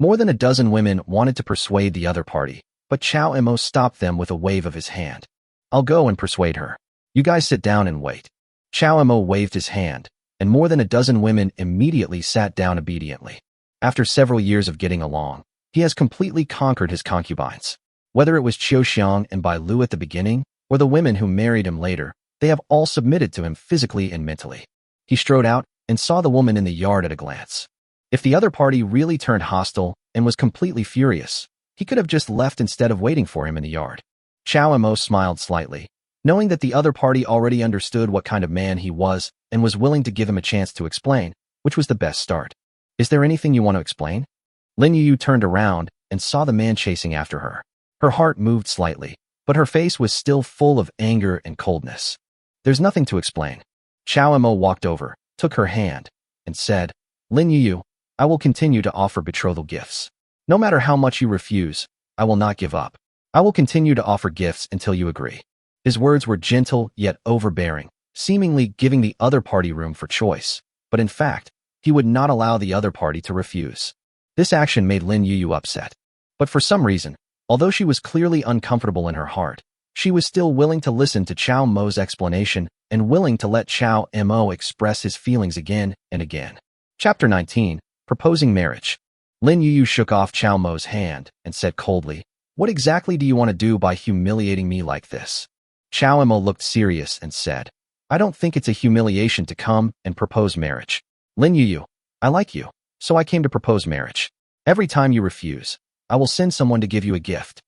More than a dozen women wanted to persuade the other party, but Chao Mo stopped them with a wave of his hand. "I'll go and persuade her. You guys sit down and wait." Chao Mo waved his hand, and more than a dozen women immediately sat down obediently. After several years of getting along, he has completely conquered his concubines. Whether it was Qiu Xiang and Bai Lu at the beginning, or the women who married him later, they have all submitted to him physically and mentally. He strode out and saw the woman in the yard at a glance. If the other party really turned hostile and was completely furious, he could have just left instead of waiting for him in the yard. Chao Mo smiled slightly, knowing that the other party already understood what kind of man he was and was willing to give him a chance to explain, which was the best start. "Is there anything you want to explain?" Lin Yuyu turned around and saw the man chasing after her. Her heart moved slightly, but her face was still full of anger and coldness. "There's nothing to explain." Chao Mo walked over, took her hand, and said, "Lin Yuyu, I will continue to offer betrothal gifts. No matter how much you refuse, I will not give up. I will continue to offer gifts until you agree." His words were gentle yet overbearing, seemingly giving the other party room for choice, but in fact, he would not allow the other party to refuse. This action made Lin Yuyu upset. But for some reason, although she was clearly uncomfortable in her heart, she was still willing to listen to Chao Mo's explanation and willing to let Chao Mo express his feelings again and again. Chapter 19, Proposing Marriage. Lin Yuyu shook off Chao Mo's hand and said coldly, "What exactly do you want to do by humiliating me like this?" Chao Mo looked serious and said, "I don't think it's a humiliation to come and propose marriage. Lin Yuyu, I like you, so I came to propose marriage. Every time you refuse, I will send someone to give you a gift.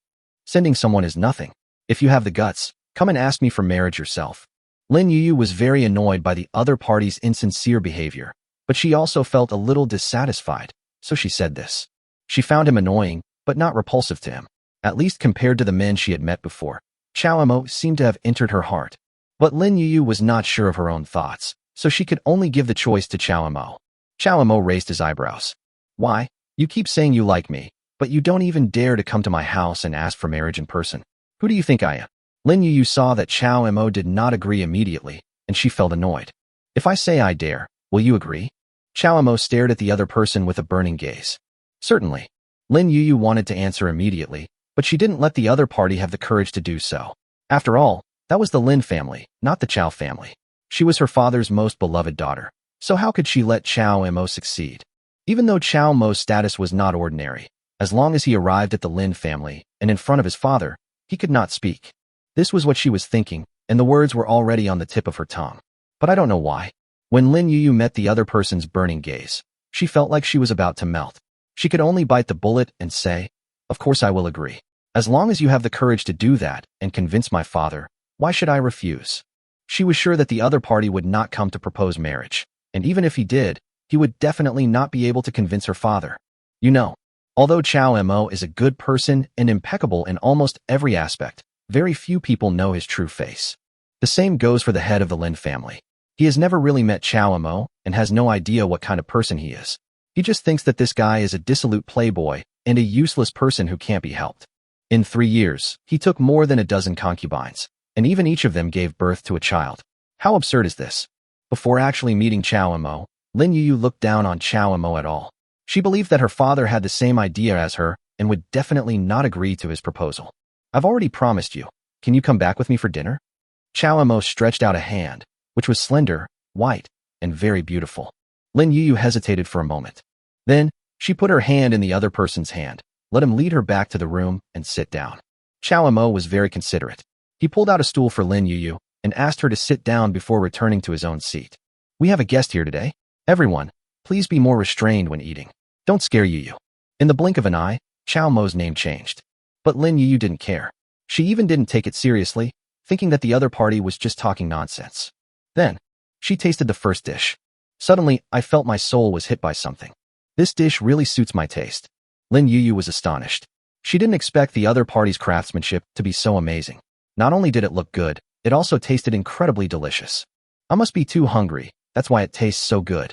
Sending someone is nothing. If you have the guts, come and ask me for marriage yourself." Lin Yuyu was very annoyed by the other party's insincere behavior, but she also felt a little dissatisfied, so she said this. She found him annoying, but not repulsive to him. At least compared to the men she had met before, Chao Mo seemed to have entered her heart. But Lin Yuyu was not sure of her own thoughts, so she could only give the choice to Chao Mo. Chao Mo raised his eyebrows. Why? You keep saying you like me, but you don't even dare to come to my house and ask for marriage in person. Who do you think I am? Lin Yu saw that Chao Mo did not agree immediately, and she felt annoyed. If I say I dare, will you agree? Chao Mo stared at the other person with a burning gaze. Certainly. Lin Yu wanted to answer immediately, but she didn't let the other party have the courage to do so. After all, that was the Lin family, not the Chao family. She was her father's most beloved daughter, so how could she let Chao Mo succeed? Even though Chao Mo's status was not ordinary, as long as he arrived at the Lin family and in front of his father, he could not speak. This was what she was thinking, and the words were already on the tip of her tongue. But I don't know why. When Lin Yu met the other person's burning gaze, she felt like she was about to melt. She could only bite the bullet and say, "Of course I will agree. As long as you have the courage to do that and convince my father, why should I refuse?" She was sure that the other party would not come to propose marriage, and even if he did, he would definitely not be able to convince her father. You know, although Chao Mo is a good person and impeccable in almost every aspect, very few people know his true face. The same goes for the head of the Lin family. He has never really met Chao Mo and has no idea what kind of person he is. He just thinks that this guy is a dissolute playboy and a useless person who can't be helped. In 3 years, he took more than a dozen concubines, and even each of them gave birth to a child. How absurd is this? Before actually meeting Chao Mo, Lin Yu looked down on Chao Mo at all. She believed that her father had the same idea as her and would definitely not agree to his proposal. I've already promised you. Can you come back with me for dinner? Chao Mo stretched out a hand, which was slender, white, and very beautiful. Lin Yu hesitated for a moment. Then, she put her hand in the other person's hand, let him lead her back to the room and sit down. Chao Mo was very considerate. He pulled out a stool for Lin Yu and asked her to sit down before returning to his own seat. We have a guest here today. Everyone, please be more restrained when eating. Don't scare Yu. In the blink of an eye, Chao Mo's name changed. But Lin Yu didn't care. She even didn't take it seriously, thinking that the other party was just talking nonsense. Then, she tasted the first dish. Suddenly, I felt my soul was hit by something. This dish really suits my taste. Lin Yu was astonished. She didn't expect the other party's craftsmanship to be so amazing. Not only did it look good, it also tasted incredibly delicious. I must be too hungry, that's why it tastes so good.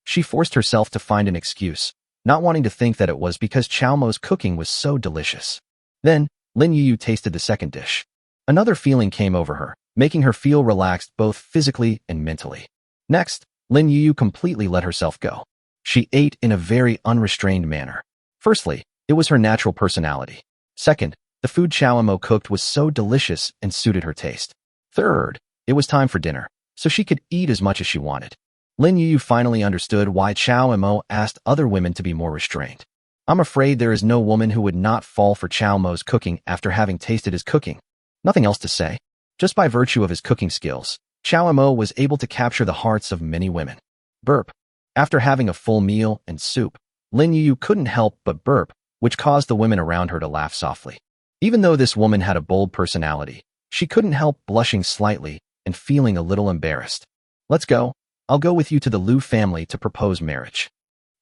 She forced herself to find an excuse, not wanting to think that it was because Chao Mo's cooking was so delicious. Then, Lin Yu tasted the second dish. Another feeling came over her, making her feel relaxed both physically and mentally. Next, Lin Yu completely let herself go. She ate in a very unrestrained manner. Firstly, it was her natural personality. Second, the food Chao Mo cooked was so delicious and suited her taste. Third, it was time for dinner, so she could eat as much as she wanted. Lin Yu finally understood why Chao Mo asked other women to be more restrained. I'm afraid there is no woman who would not fall for Chao Mo's cooking after having tasted his cooking. Nothing else to say. Just by virtue of his cooking skills, Chao Mo was able to capture the hearts of many women. Burp. After having a full meal and soup, Lin Yu couldn't help but burp, which caused the women around her to laugh softly. Even though this woman had a bold personality, she couldn't help blushing slightly and feeling a little embarrassed. Let's go. I'll go with you to the Liu family to propose marriage.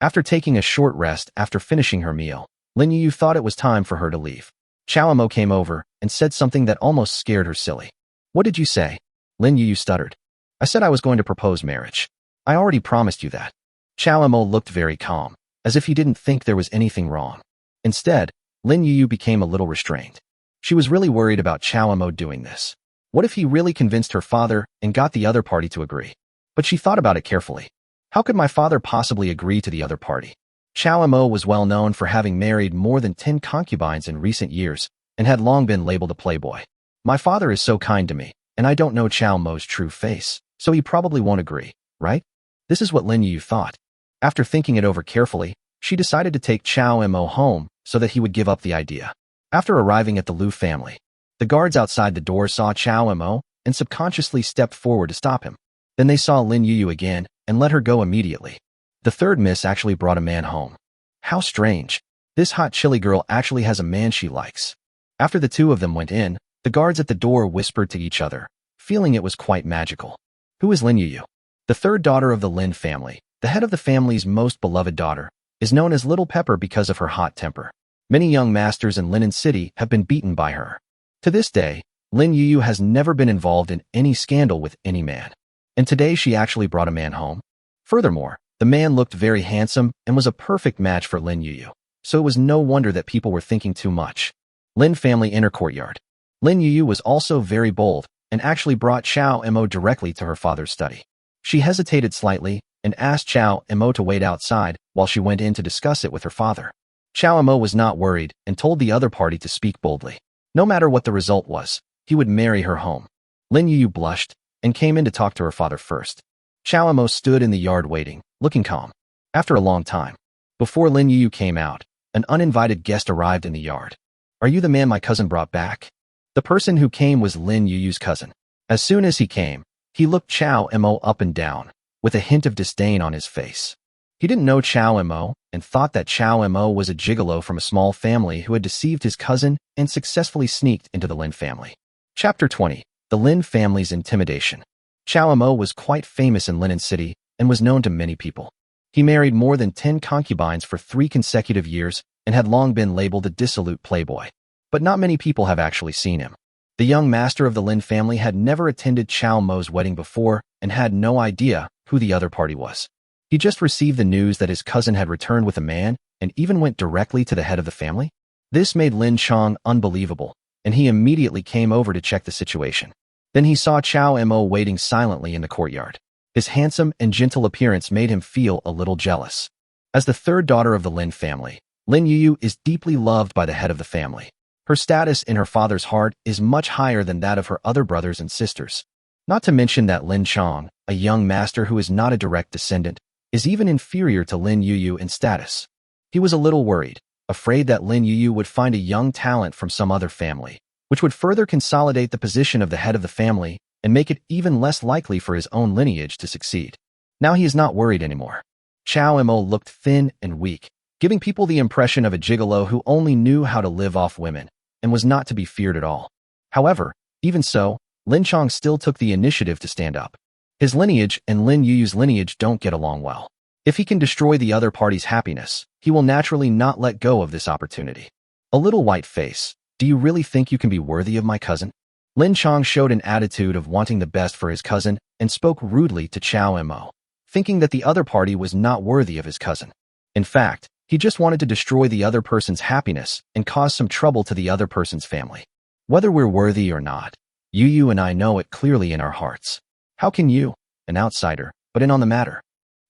After taking a short rest after finishing her meal, Lin Yu thought it was time for her to leave. Chao Mo came over and said something that almost scared her silly. What did you say? Lin Yu stuttered. I said I was going to propose marriage. I already promised you that. Chao Mo looked very calm, as if he didn't think there was anything wrong. Instead, Lin Yu became a little restrained. She was really worried about Chao Mo doing this. What if he really convinced her father and got the other party to agree? But she thought about it carefully. How could my father possibly agree to the other party? Chao Mo was well known for having married more than 10 concubines in recent years and had long been labeled a playboy. My father is so kind to me, and I don't know Chao Mo's true face, so he probably won't agree, right? This is what Lin Yu thought. After thinking it over carefully, she decided to take Chao Mo home so that he would give up the idea. After arriving at the Liu family, the guards outside the door saw Chao Mo and subconsciously stepped forward to stop him. Then they saw Lin Yu again and let her go immediately. The third miss actually brought a man home. How strange. This hot chilly girl actually has a man she likes. After the two of them went in, the guards at the door whispered to each other, feeling it was quite magical. Who is Lin Yu? The third daughter of the Lin family, the head of the family's most beloved daughter, is known as Little Pepper because of her hot temper. Many young masters in Linen City have been beaten by her. To this day, Lin Yu has never been involved in any scandal with any man. And today she actually brought a man home. Furthermore, The man looked very handsome and was a perfect match for Lin Yuyu, so it was no wonder that people were thinking too much. Lin family inner courtyard. Lin Yuyu was also very bold and actually brought Chao Mo directly to her father's study. She hesitated slightly and asked Chao Mo to wait outside while she went in to discuss it with her father. Chao Mo was not worried and told the other party to speak boldly. No matter what the result was, he would marry her home. Lin Yuyu blushed and came in to talk to her father first. Chao Mo stood in the yard waiting, looking calm. After a long time, before Lin Yuyu came out, an uninvited guest arrived in the yard. "Are you the man my cousin brought back?" The person who came was Lin Yuyu's cousin. As soon as he came, he looked Chao Mo up and down, with a hint of disdain on his face. He didn't know Chao Mo and thought that Chao Mo was a gigolo from a small family who had deceived his cousin and successfully sneaked into the Lin family. Chapter 20. The Lin family's intimidation. Chao Mo was quite famous in Linen City and was known to many people. He married more than 10 concubines for 3 consecutive years and had long been labeled a dissolute playboy. But not many people have actually seen him. The young master of the Lin family had never attended Chao Mo's wedding before and had no idea who the other party was. He just received the news that his cousin had returned with a man and even went directly to the head of the family. This made Lin Chong unbelievable, and he immediately came over to check the situation. Then he saw Chao Mo waiting silently in the courtyard. His handsome and gentle appearance made him feel a little jealous. As the third daughter of the Lin family, Lin Yuyu is deeply loved by the head of the family. Her status in her father's heart is much higher than that of her other brothers and sisters. Not to mention that Lin Chong, a young master who is not a direct descendant, is even inferior to Lin Yuyu in status. He was a little worried, afraid that Lin Yuyu would find a young talent from some other family, which would further consolidate the position of the head of the family and make it even less likely for his own lineage to succeed. Now he is not worried anymore. Chao Mo looked thin and weak, giving people the impression of a gigolo who only knew how to live off women and was not to be feared at all. However, even so, Lin Chong still took the initiative to stand up. His lineage and Lin Yuyu's lineage don't get along well. If he can destroy the other party's happiness, he will naturally not let go of this opportunity. A little white face. "Do you really think you can be worthy of my cousin?" Lin Chong showed an attitude of wanting the best for his cousin and spoke rudely to Chao Mo, thinking that the other party was not worthy of his cousin. In fact, he just wanted to destroy the other person's happiness and cause some trouble to the other person's family. Whether we're worthy or not, Yuyu and I know it clearly in our hearts. How can you, an outsider, butt in on the matter?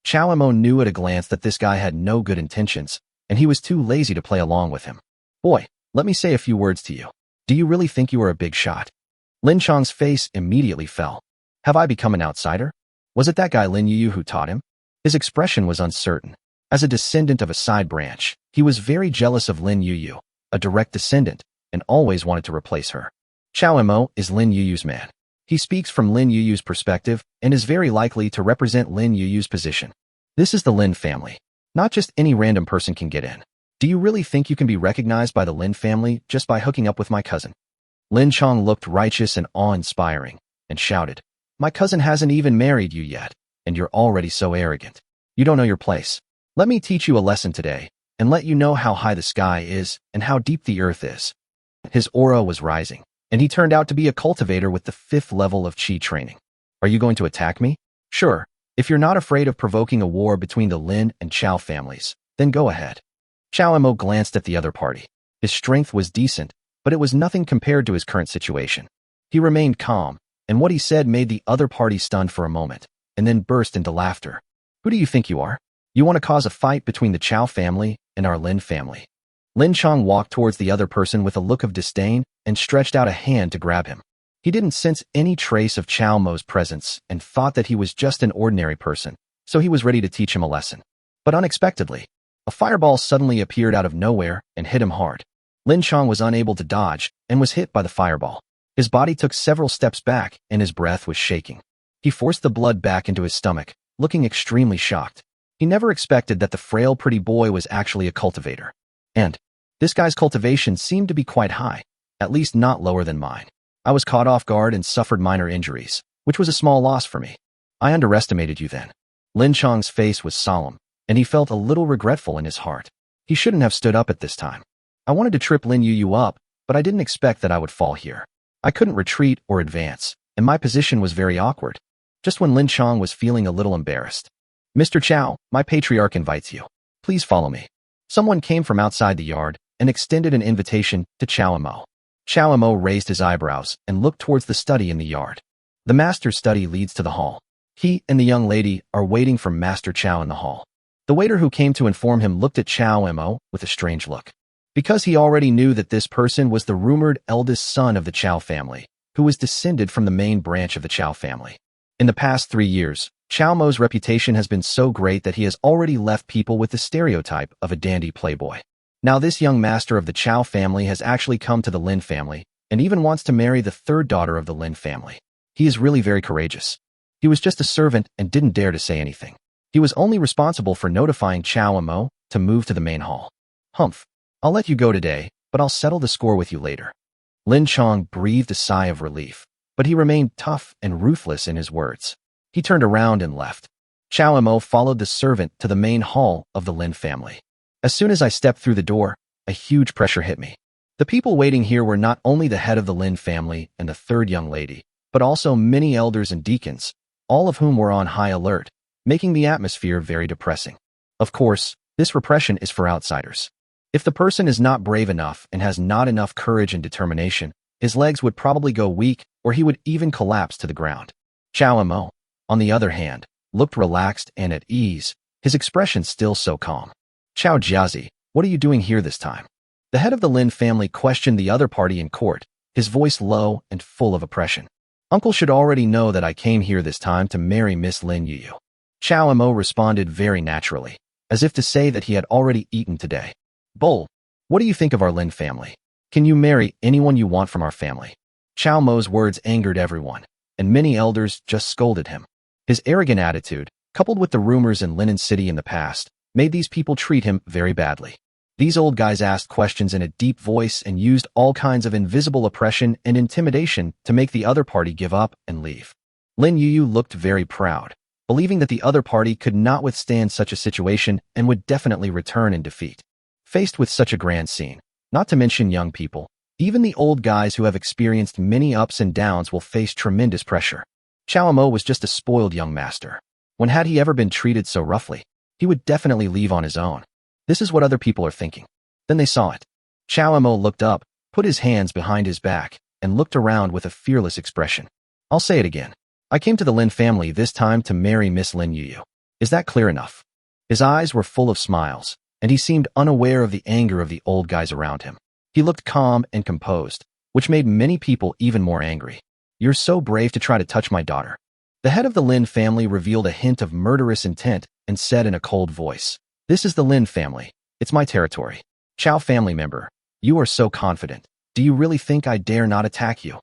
Chao Mo knew at a glance that this guy had no good intentions, and he was too lazy to play along with him. "Boy, let me say a few words to you. Do you really think you are a big shot?" Lin Chong's face immediately fell. Have I become an outsider? Was it that guy Lin Yuyu who taught him? His expression was uncertain. As a descendant of a side branch, he was very jealous of Lin Yuyu, a direct descendant, and always wanted to replace her. Chao Mo is Lin Yuyu's man. He speaks from Lin Yuyu's perspective and is very likely to represent Lin Yuyu's position. This is the Lin family. Not just any random person can get in. Do you really think you can be recognized by the Lin family just by hooking up with my cousin? Lin Chong looked righteous and awe-inspiring and shouted, "My cousin hasn't even married you yet, and you're already so arrogant. You don't know your place. Let me teach you a lesson today and let you know how high the sky is and how deep the earth is." His aura was rising, and he turned out to be a cultivator with the 5th level of Qi training. "Are you going to attack me?" "Sure. If you're not afraid of provoking a war between the Lin and Chao families, then go ahead." Chao Mo glanced at the other party. His strength was decent, but it was nothing compared to his current situation. He remained calm, and what he said made the other party stunned for a moment, and then burst into laughter. "Who do you think you are? You want to cause a fight between the Chao family and our Lin family?" Lin Chong walked towards the other person with a look of disdain and stretched out a hand to grab him. He didn't sense any trace of Chao Mo's presence and thought that he was just an ordinary person, so he was ready to teach him a lesson. But unexpectedly, a fireball suddenly appeared out of nowhere and hit him hard. Lin Chong was unable to dodge and was hit by the fireball. His body took several steps back and his breath was shaking. He forced the blood back into his stomach, looking extremely shocked. He never expected that the frail pretty boy was actually a cultivator. And this guy's cultivation seemed to be quite high, at least not lower than mine. I was caught off guard and suffered minor injuries, which was a small loss for me. I underestimated you then. Lin Chong's face was solemn, and he felt a little regretful in his heart. He shouldn't have stood up at this time. I wanted to trip Lin Yuyu up, but I didn't expect that I would fall here. I couldn't retreat or advance, and my position was very awkward. Just when Lin Chong was feeling a little embarrassed. Mr. Chow, my patriarch invites you. Please follow me. Someone came from outside the yard and extended an invitation to Chow Imo. Chow Imo raised his eyebrows and looked towards the study in the yard. The master's study leads to the hall. He and the young lady are waiting for Master Chow in the hall. The waiter who came to inform him looked at Chow Imo with a strange look. Because he already knew that this person was the rumored eldest son of the Chow family, who was descended from the main branch of the Chow family. In the past 3 years, Chow Mo's reputation has been so great that he has already left people with the stereotype of a dandy playboy. Now this young master of the Chow family has actually come to the Lin family and even wants to marry the third daughter of the Lin family. He is really very courageous. He was just a servant and didn't dare to say anything. He was only responsible for notifying Chow Imo to move to the main hall. Humph. I'll let you go today, but I'll settle the score with you later. Lin Chong breathed a sigh of relief, but he remained tough and ruthless in his words. He turned around and left. Chow Imo followed the servant to the main hall of the Lin family. As soon as I stepped through the door, a huge pressure hit me. The people waiting here were not only the head of the Lin family and the third young lady, but also many elders and deacons, all of whom were on high alert, making the atmosphere very depressing. Of course, this repression is for outsiders. If the person is not brave enough and has not enough courage and determination, his legs would probably go weak or he would even collapse to the ground. Chow Imo, on the other hand, looked relaxed and at ease, his expression still so calm. Chow Jiazi, what are you doing here this time? The head of the Lin family questioned the other party in court, his voice low and full of oppression. Uncle should already know that I came here this time to marry Miss Lin Yuyu. Chow Imo responded very naturally, as if to say that he had already eaten today. Bull, what do you think of our Lin family? Can you marry anyone you want from our family? Chow Mo's words angered everyone, and many elders just scolded him. His arrogant attitude, coupled with the rumors in Linen City in the past, made these people treat him very badly. These old guys asked questions in a deep voice and used all kinds of invisible oppression and intimidation to make the other party give up and leave. Lin Yuyu looked very proud, believing that the other party could not withstand such a situation and would definitely return in defeat. Faced with such a grand scene, not to mention young people, even the old guys who have experienced many ups and downs will face tremendous pressure. Chow Imo was just a spoiled young master. When had he ever been treated so roughly? He would definitely leave on his own. This is what other people are thinking. Then they saw it. Chow Imo looked up, put his hands behind his back, and looked around with a fearless expression. I'll say it again. I came to the Lin family this time to marry Miss Lin Yuyu. Is that clear enough? His eyes were full of smiles, and he seemed unaware of the anger of the old guys around him. He looked calm and composed, which made many people even more angry. You're so brave to try to touch my daughter. The head of the Lin family revealed a hint of murderous intent and said in a cold voice, This is the Lin family. It's my territory. Chow family member, you are so confident. Do you really think I dare not attack you?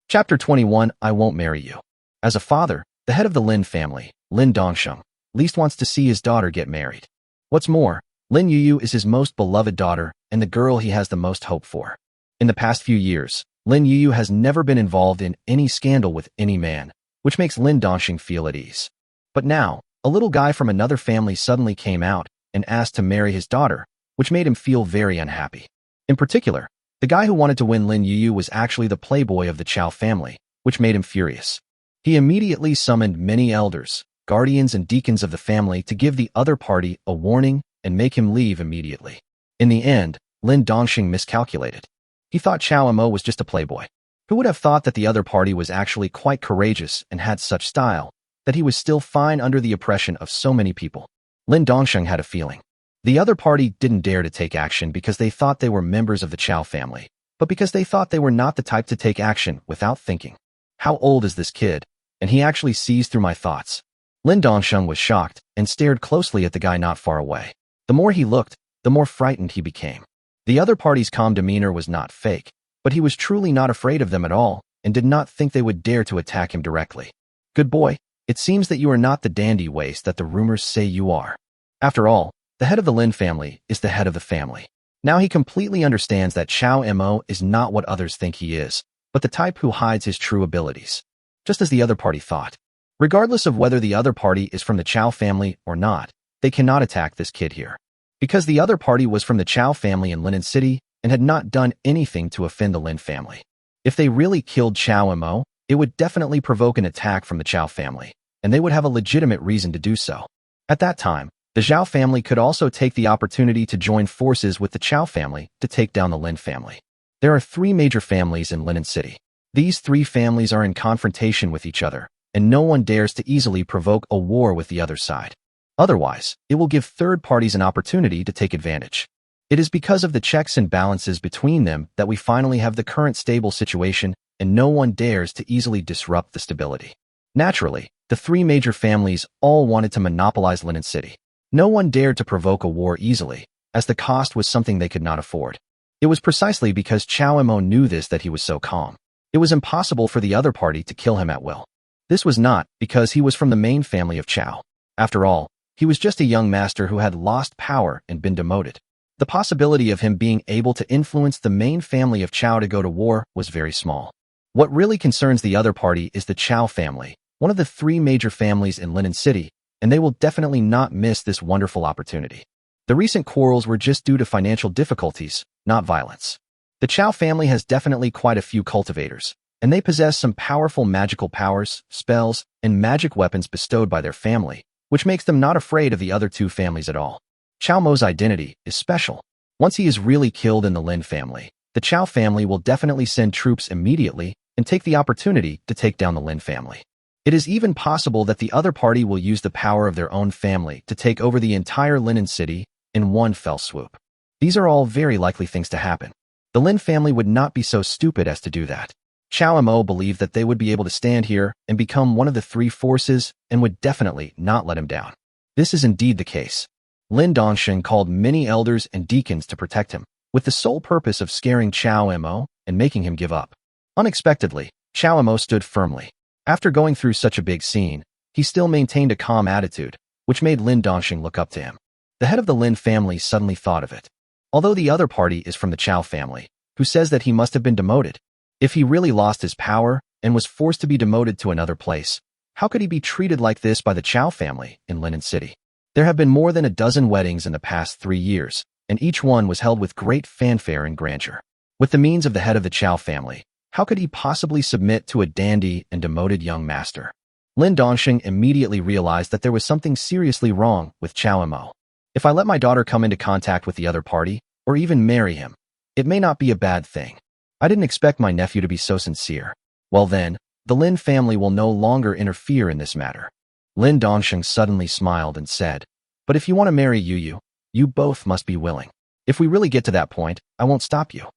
Chapter 21, I won't marry you. As a father, the head of the Lin family, Lin Dongsheng, least wants to see his daughter get married. What's more, Lin Yuyu is his most beloved daughter and the girl he has the most hope for. In the past few years, Lin Yuyu has never been involved in any scandal with any man, which makes Lin Dongsheng feel at ease. But now, a little guy from another family suddenly came out and asked to marry his daughter, which made him feel very unhappy. In particular, the guy who wanted to win Lin Yuyu was actually the playboy of the Chow family, which made him furious. He immediately summoned many elders, guardians and deacons of the family to give the other party a warning and make him leave immediately. In the end, Lin Dongsheng miscalculated. He thought Chow Imo was just a playboy. Who would have thought that the other party was actually quite courageous and had such style, that he was still fine under the oppression of so many people? Lin Dongsheng had a feeling. The other party didn't dare to take action because they thought they were members of the Chow family, but because they thought they were not the type to take action without thinking. How old is this kid? And he actually sees through my thoughts. Lin Dongsheng was shocked and stared closely at the guy not far away. The more he looked, the more frightened he became. The other party's calm demeanor was not fake, but he was truly not afraid of them at all and did not think they would dare to attack him directly. Good boy, it seems that you are not the dandy waist that the rumors say you are. After all, the head of the Lin family is the head of the family. Now he completely understands that Chow Imo is not what others think he is, but the type who hides his true abilities. Just as the other party thought. Regardless of whether the other party is from the Chow family or not, they cannot attack this kid here. Because the other party was from the Chow family in Linen City and had not done anything to offend the Lin family. If they really killed Chow Imo, it would definitely provoke an attack from the Chow family, and they would have a legitimate reason to do so. At that time, the Zhao family could also take the opportunity to join forces with the Chao family to take down the Lin family. There are three major families in Linen City. These three families are in confrontation with each other, and no one dares to easily provoke a war with the other side. Otherwise, it will give third parties an opportunity to take advantage. It is because of the checks and balances between them that we finally have the current stable situation, and no one dares to easily disrupt the stability. Naturally, the three major families all wanted to monopolize Linen City. No one dared to provoke a war easily, as the cost was something they could not afford. It was precisely because Chao Mo knew this that he was so calm. It was impossible for the other party to kill him at will. This was not because he was from the main family of Chao. After all, he was just a young master who had lost power and been demoted. The possibility of him being able to influence the main family of Chao to go to war was very small. What really concerns the other party is the Chao family, one of the three major families in Linen City, and they will definitely not miss this wonderful opportunity. The recent quarrels were just due to financial difficulties, not violence. The Chao family has definitely quite a few cultivators, and they possess some powerful magical powers, spells, and magic weapons bestowed by their family, which makes them not afraid of the other two families at all. Chao Mo's identity is special. Once he is really killed in the Lin family, the Chao family will definitely send troops immediately and take the opportunity to take down the Lin family. It is even possible that the other party will use the power of their own family to take over the entire Linen City in one fell swoop. These are all very likely things to happen. The Lin family would not be so stupid as to do that. Chao Mo believed that they would be able to stand here and become one of the three forces and would definitely not let him down. This is indeed the case. Lin Dongsheng called many elders and deacons to protect him, with the sole purpose of scaring Chao Mo and making him give up. Unexpectedly, Chao Mo stood firmly. After going through such a big scene, he still maintained a calm attitude, which made Lin Dongsheng look up to him. The head of the Lin family suddenly thought of it. Although the other party is from the Chao family, who says that he must have been demoted. If he really lost his power and was forced to be demoted to another place, how could he be treated like this by the Chao family in Linen City? There have been more than a dozen weddings in the past 3 years, and each one was held with great fanfare and grandeur. With the means of the head of the Chao family, how could he possibly submit to a dandy and demoted young master? Lin Dongsheng immediately realized that there was something seriously wrong with Chao Mo. If I let my daughter come into contact with the other party, or even marry him, it may not be a bad thing. I didn't expect my nephew to be so sincere. Well then, the Lin family will no longer interfere in this matter. Lin Dongsheng suddenly smiled and said, "But if you want to marry Yu, you both must be willing. If we really get to that point, I won't stop you."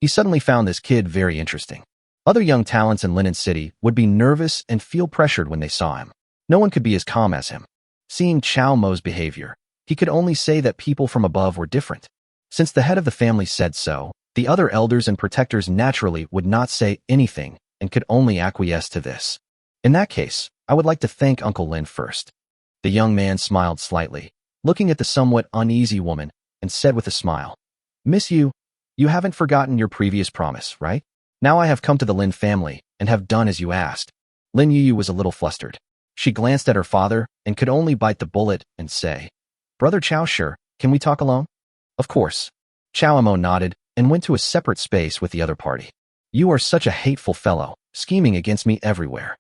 He suddenly found this kid very interesting. Other young talents in Linen City would be nervous and feel pressured when they saw him. No one could be as calm as him. Seeing Chao Mo's behavior, he could only say that people from above were different. Since the head of the family said so, the other elders and protectors naturally would not say anything and could only acquiesce to this. In that case, I would like to thank Uncle Lin first. The young man smiled slightly, looking at the somewhat uneasy woman, and said with a smile, "Miss Yu, you haven't forgotten your previous promise, right? Now I have come to the Lin family and have done as you asked." Lin Yu was a little flustered. She glanced at her father and could only bite the bullet and say, "Brother Chao, sure, can we talk alone?" "Of course." Chao Mo nodded and went to a separate space with the other party. "You are such a hateful fellow, scheming against me everywhere."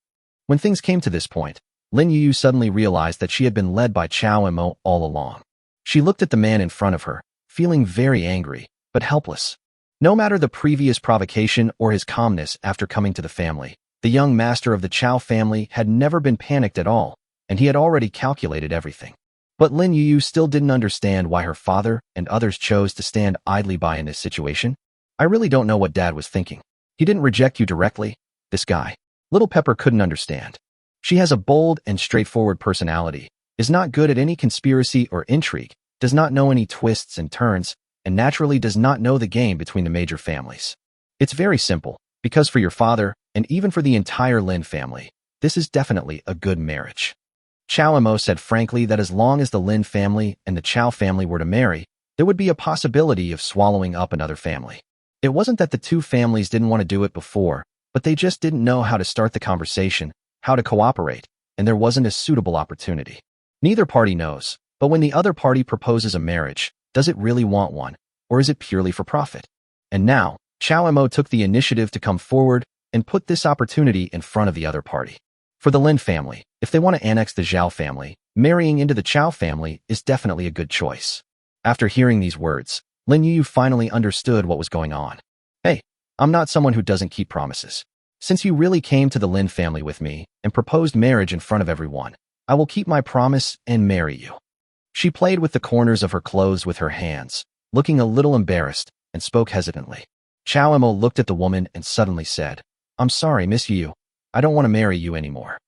When things came to this point, Lin Yu suddenly realized that she had been led by Chao Mo all along. She looked at the man in front of her, feeling very angry, but helpless. No matter the previous provocation or his calmness after coming to the family, the young master of the Chao family had never been panicked at all, and he had already calculated everything. But Lin Yu still didn't understand why her father and others chose to stand idly by in this situation. "I really don't know what Dad was thinking. He didn't reject you directly. This guy." Little Pepper couldn't understand. She has a bold and straightforward personality, is not good at any conspiracy or intrigue, does not know any twists and turns, and naturally does not know the game between the major families. It's very simple, because for your father, and even for the entire Lin family, this is definitely a good marriage. Chao Mo said frankly that as long as the Lin family and the Chao family were to marry, there would be a possibility of swallowing up another family. It wasn't that the two families didn't want to do it before, but they just didn't know how to start the conversation, how to cooperate, and there wasn't a suitable opportunity. Neither party knows, but when the other party proposes a marriage, does it really want one, or is it purely for profit? And now, Chao Mo took the initiative to come forward and put this opportunity in front of the other party. For the Lin family, if they want to annex the Zhao family, marrying into the Chao family is definitely a good choice. After hearing these words, Lin Yu finally understood what was going on. Hey, I'm not someone who doesn't keep promises. Since you really came to the Lin family with me and proposed marriage in front of everyone, I will keep my promise and marry you. She played with the corners of her clothes with her hands, looking a little embarrassed, and spoke hesitantly. Chao Mo looked at the woman and suddenly said, I'm sorry, Miss Yu. I don't want to marry you anymore.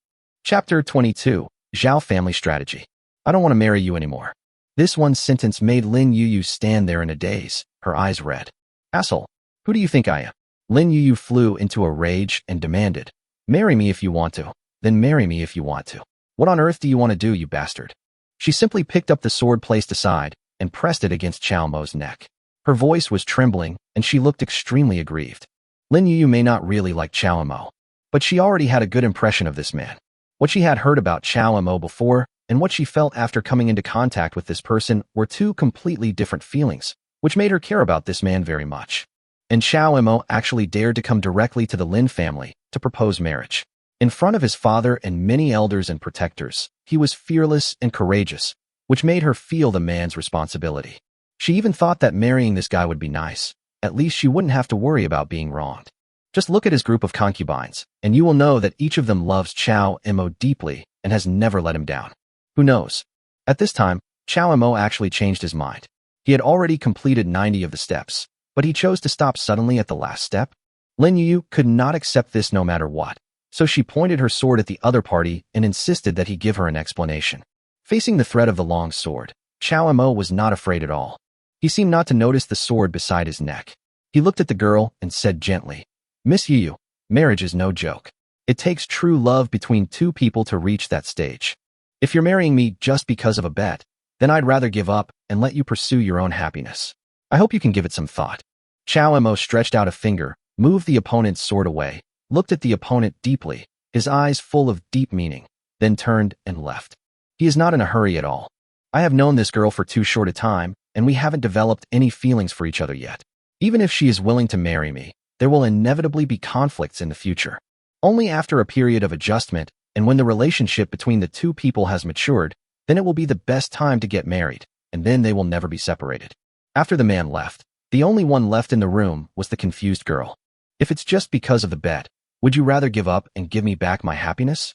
Chapter 22, Zhao Family Strategy. I don't want to marry you anymore. This one sentence made Lin Yu stand there in a daze, her eyes red. Asshole, who do you think I am? Lin Yu flew into a rage and demanded, marry me if you want to, then marry me if you want to. What on earth do you want to do, you bastard? She simply picked up the sword placed aside and pressed it against Chao Mo's neck. Her voice was trembling, and she looked extremely aggrieved. Lin Yu may not really like Chao Mo, but she already had a good impression of this man. What she had heard about Chao Mo before and what she felt after coming into contact with this person were two completely different feelings, which made her care about this man very much. And Chao Mo actually dared to come directly to the Lin family to propose marriage. In front of his father and many elders and protectors, he was fearless and courageous, which made her feel the man's responsibility. She even thought that marrying this guy would be nice. At least she wouldn't have to worry about being wronged. Just look at his group of concubines, and you will know that each of them loves Chao Mo deeply and has never let him down. Who knows? At this time, Chao Mo actually changed his mind. He had already completed 90 of the steps, but he chose to stop suddenly at the last step. Lin Yu could not accept this no matter what, so she pointed her sword at the other party and insisted that he give her an explanation. Facing the threat of the long sword, Chao Mo was not afraid at all. He seemed not to notice the sword beside his neck. He looked at the girl and said gently, Miss Yu, marriage is no joke. It takes true love between two people to reach that stage. If you're marrying me just because of a bet, then I'd rather give up and let you pursue your own happiness. I hope you can give it some thought. Chao Mo stretched out a finger, moved the opponent's sword away, looked at the opponent deeply, his eyes full of deep meaning, then turned and left. He is not in a hurry at all. I have known this girl for too short a time, and we haven't developed any feelings for each other yet. Even if she is willing to marry me, there will inevitably be conflicts in the future. Only after a period of adjustment and when the relationship between the two people has matured, then it will be the best time to get married, and then they will never be separated. After the man left, the only one left in the room was the confused girl. If it's just because of the bet, would you rather give up and give me back my happiness?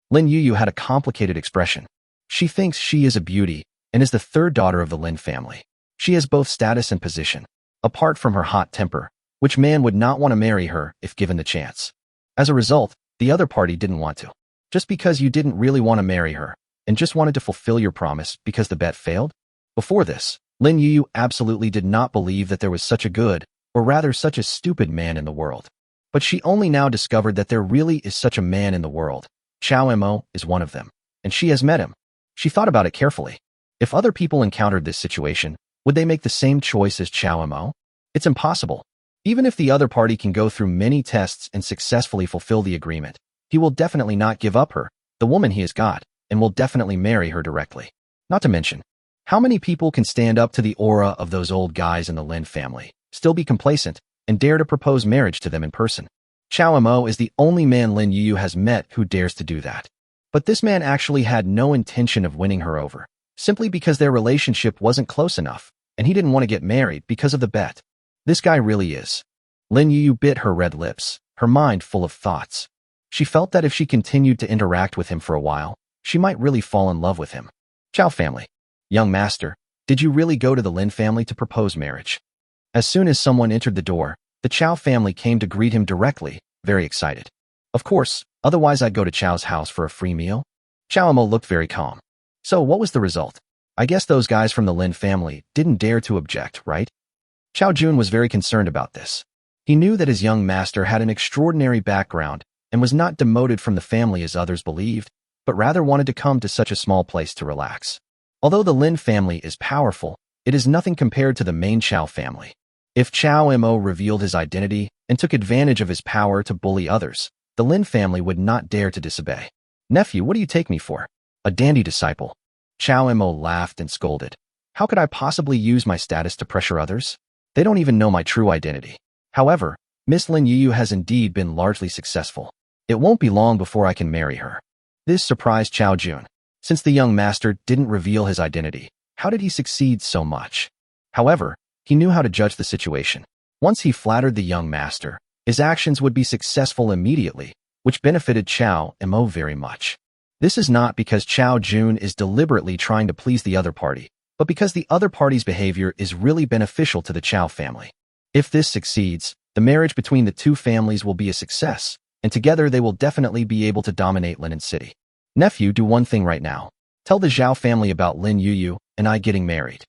Lin Yu had a complicated expression. She thinks she is a beauty and is the third daughter of the Lin family. She has both status and position. Apart from her hot temper, which man would not want to marry her if given the chance? As a result, the other party didn't want to. Just because you didn't really want to marry her and just wanted to fulfill your promise because the bet failed? Before this, Lin Yu absolutely did not believe that there was such a good, or rather such a stupid man in the world. But she only now discovered that there really is such a man in the world. Chao Mo is one of them, and she has met him. She thought about it carefully. If other people encountered this situation, would they make the same choice as Chao Mo? It's impossible. Even if the other party can go through many tests and successfully fulfill the agreement, he will definitely not give up her, the woman he has got, and will definitely marry her directly. Not to mention, how many people can stand up to the aura of those old guys in the Lin family, still be complacent, and dare to propose marriage to them in person? Chao Mo is the only man Lin Yu has met who dares to do that. But this man actually had no intention of winning her over, simply because their relationship wasn't close enough, and he didn't want to get married because of the bet. This guy really is. Lin Yu bit her red lips, her mind full of thoughts. She felt that if she continued to interact with him for a while, she might really fall in love with him. Chao family. Young master, did you really go to the Lin family to propose marriage? As soon as someone entered the door, the Chao family came to greet him directly, very excited. Of course, otherwise I'd go to Chao's house for a free meal. Chao Mo looked very calm. So what was the result? I guess those guys from the Lin family didn't dare to object, right? Chao Jun was very concerned about this. He knew that his young master had an extraordinary background and was not demoted from the family as others believed, but rather wanted to come to such a small place to relax. Although the Lin family is powerful, it is nothing compared to the main Chao family. If Chao Mo revealed his identity and took advantage of his power to bully others, the Lin family would not dare to disobey. Nephew, what do you take me for? A dandy disciple. Chao Mo laughed and scolded. How could I possibly use my status to pressure others? They don't even know my true identity. However, Miss Lin Yu has indeed been largely successful. It won't be long before I can marry her. This surprised Chao Jun. Since the young master didn't reveal his identity, how did he succeed so much? However, he knew how to judge the situation. Once he flattered the young master, his actions would be successful immediately, which benefited Chao and Mo very much. This is not because Chao Jun is deliberately trying to please the other party, but because the other party's behavior is really beneficial to the Chao family. If this succeeds, the marriage between the two families will be a success, and together they will definitely be able to dominate Linen City. Nephew, do one thing right now. Tell the Zhao family about Lin Yuyu and I getting married.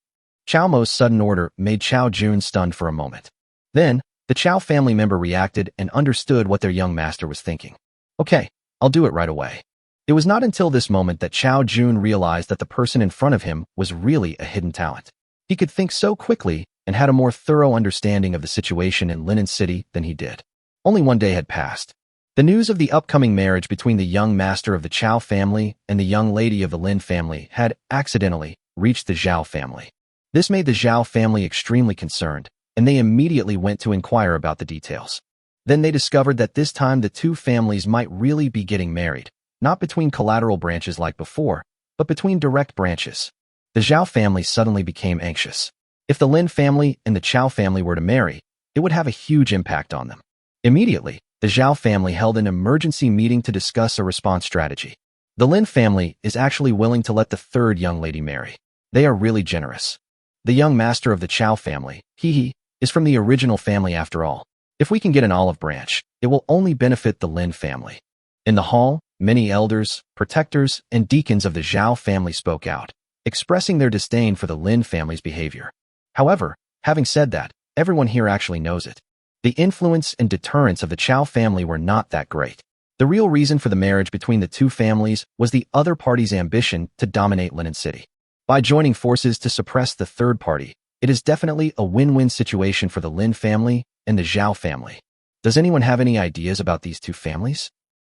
Chao Mo's sudden order made Chao Jun stunned for a moment. Then, the Chao family member reacted and understood what their young master was thinking. Okay, I'll do it right away. It was not until this moment that Chao Jun realized that the person in front of him was really a hidden talent. He could think so quickly and had a more thorough understanding of the situation in Linen City than he did. Only one day had passed. The news of the upcoming marriage between the young master of the Chao family and the young lady of the Lin family had accidentally reached the Zhao family. This made the Zhao family extremely concerned, and they immediately went to inquire about the details. Then they discovered that this time the two families might really be getting married, not between collateral branches like before, but between direct branches. The Zhao family suddenly became anxious. If the Lin family and the Chao family were to marry, it would have a huge impact on them. Immediately, the Zhao family held an emergency meeting to discuss a response strategy. The Lin family is actually willing to let the third young lady marry. They are really generous. The young master of the Chao family, is from the original family after all. If we can get an olive branch, it will only benefit the Lin family. In the hall, many elders, protectors, and deacons of the Zhao family spoke out, expressing their disdain for the Lin family's behavior. However, having said that, everyone here actually knows it. The influence and deterrence of the Chao family were not that great. The real reason for the marriage between the two families was the other party's ambition to dominate Linen City. By joining forces to suppress the third party, it is definitely a win-win situation for the Lin family and the Zhao family. Does anyone have any ideas about these two families?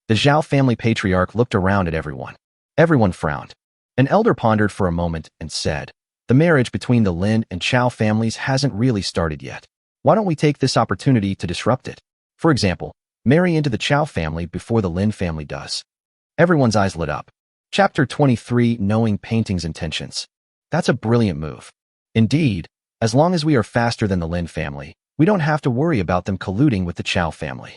The Zhao family patriarch looked around at everyone. Everyone frowned. An elder pondered for a moment and said, "The marriage between the Lin and Chao families hasn't really started yet. Why don't we take this opportunity to disrupt it? For example, marry into the Chao family before the Lin family does." Everyone's eyes lit up. Chapter 23, Knowing Painting's Intentions. That's a brilliant move. Indeed, as long as we are faster than the Lin family, we don't have to worry about them colluding with the Chao family.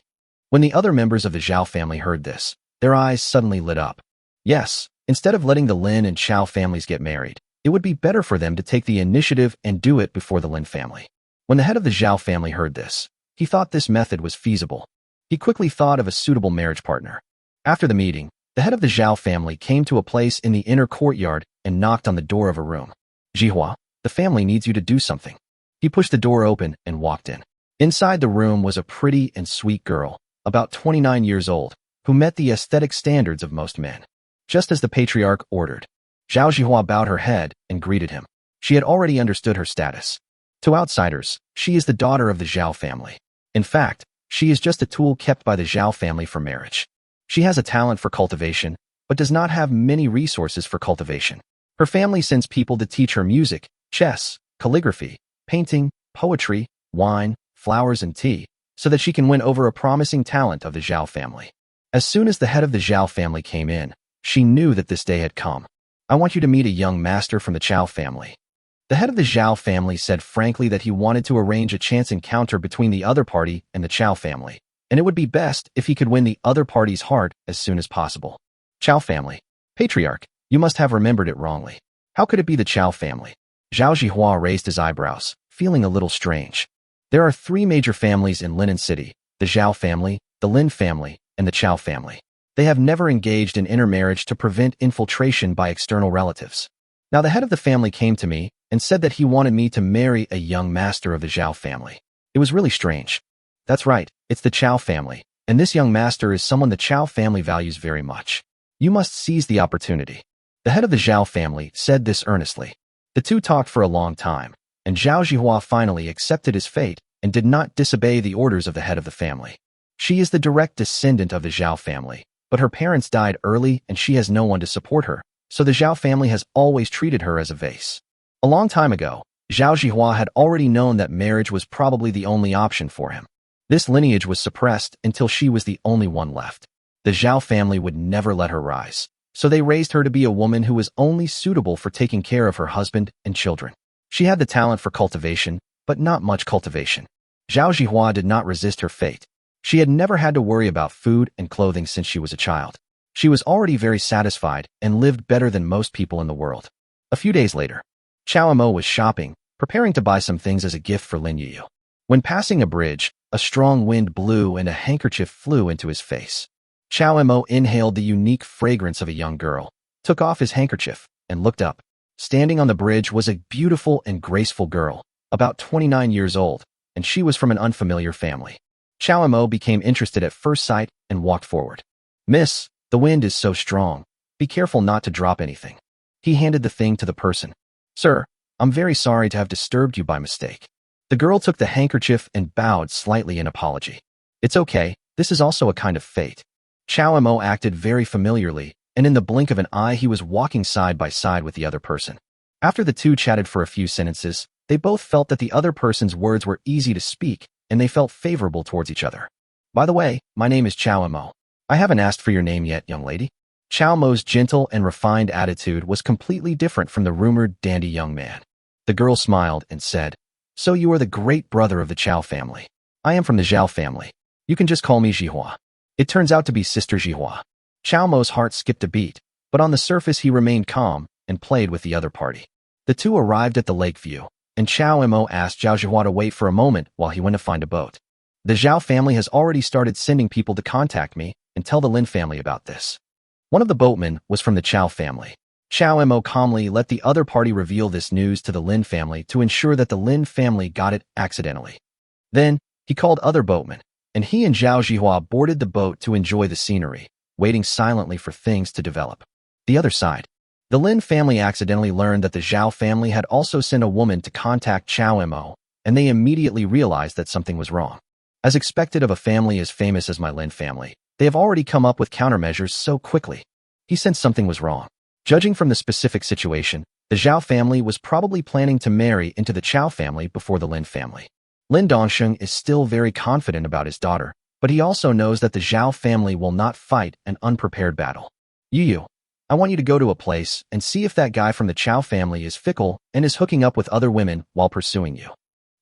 When the other members of the Zhao family heard this, their eyes suddenly lit up. Yes, instead of letting the Lin and Chao families get married, it would be better for them to take the initiative and do it before the Lin family. When the head of the Zhao family heard this, he thought this method was feasible. He quickly thought of a suitable marriage partner. After the meeting, the head of the Zhao family came to a place in the inner courtyard and knocked on the door of a room. "Jihua, the family needs you to do something." He pushed the door open and walked in. Inside the room was a pretty and sweet girl, about 29 years old, who met the aesthetic standards of most men. Just as the patriarch ordered, Zhao Jihua bowed her head and greeted him. She had already understood her status. To outsiders, she is the daughter of the Zhao family. In fact, she is just a tool kept by the Zhao family for marriage. She has a talent for cultivation, but does not have many resources for cultivation. Her family sends people to teach her music, chess, calligraphy, painting, poetry, wine, flowers, and tea, so that she can win over a promising talent of the Zhao family. As soon as the head of the Zhao family came in, she knew that this day had come. "I want you to meet a young master from the Chao family." The head of the Zhao family said frankly that he wanted to arrange a chance encounter between the other party and the Chao family, and it would be best if he could win the other party's heart as soon as possible. Chao family. Patriarch, you must have remembered it wrongly. How could it be the Chao family? Zhao Jihua raised his eyebrows, feeling a little strange. There are three major families in Linen City: the Zhao family, the Lin family, and the Chao family. They have never engaged in intermarriage to prevent infiltration by external relatives. Now the head of the family came to me and said that he wanted me to marry a young master of the Zhao family. It was really strange. That's right, it's the Chao family, and this young master is someone the Chao family values very much. You must seize the opportunity. The head of the Zhao family said this earnestly. The two talked for a long time, and Zhao Jihua finally accepted his fate and did not disobey the orders of the head of the family. She is the direct descendant of the Zhao family, but her parents died early and she has no one to support her, so the Zhao family has always treated her as a vase. A long time ago, Zhao Jihua had already known that marriage was probably the only option for him. This lineage was suppressed until she was the only one left. The Zhao family would never let her rise, so they raised her to be a woman who was only suitable for taking care of her husband and children. She had the talent for cultivation, but not much cultivation. Zhao Zhihua did not resist her fate. She had never had to worry about food and clothing since she was a child. She was already very satisfied and lived better than most people in the world. A few days later, Chao Mo was shopping, preparing to buy some things as a gift for Lin Yuyu. When passing a bridge, a strong wind blew and a handkerchief flew into his face. Chao Mo inhaled the unique fragrance of a young girl, took off his handkerchief, and looked up. Standing on the bridge was a beautiful and graceful girl, about 29 years old, and she was from an unfamiliar family. Chao Mo became interested at first sight and walked forward. "Miss, the wind is so strong. Be careful not to drop anything." He handed the thing to the person. "Sir, I'm very sorry to have disturbed you by mistake." The girl took the handkerchief and bowed slightly in apology. "It's okay, this is also a kind of fate." Chao Mo acted very familiarly, and in the blink of an eye he was walking side by side with the other person. After the two chatted for a few sentences, they both felt that the other person's words were easy to speak, and they felt favorable towards each other. "By the way, my name is Chao Mo. I haven't asked for your name yet, young lady." Chao Mo's gentle and refined attitude was completely different from the rumored dandy young man. The girl smiled and said, "So you are the great brother of the Chao family. I am from the Zhao family. You can just call me Zhihua." It turns out to be Sister Zhihua. Chao Mo's heart skipped a beat, but on the surface he remained calm and played with the other party. The two arrived at the lake view, and Chao Mo asked Zhao Zhihua to wait for a moment while he went to find a boat. "The Zhao family has already started sending people to contact me and tell the Lin family about this." One of the boatmen was from the Chao family. Chao Mo calmly let the other party reveal this news to the Lin family to ensure that the Lin family got it accidentally. Then, he called other boatmen, and he and Zhao Zhihua boarded the boat to enjoy the scenery, waiting silently for things to develop. The other side. The Lin family accidentally learned that the Zhao family had also sent a woman to contact Chao Mo, and they immediately realized that something was wrong. As expected of a family as famous as my Lin family, they have already come up with countermeasures so quickly. He sensed something was wrong. Judging from the specific situation, the Zhao family was probably planning to marry into the Chao family before the Lin family. Lin Dongsheng is still very confident about his daughter, but he also knows that the Zhao family will not fight an unprepared battle. "Yuyu, I want you to go to a place and see if that guy from the Chao family is fickle and is hooking up with other women while pursuing you.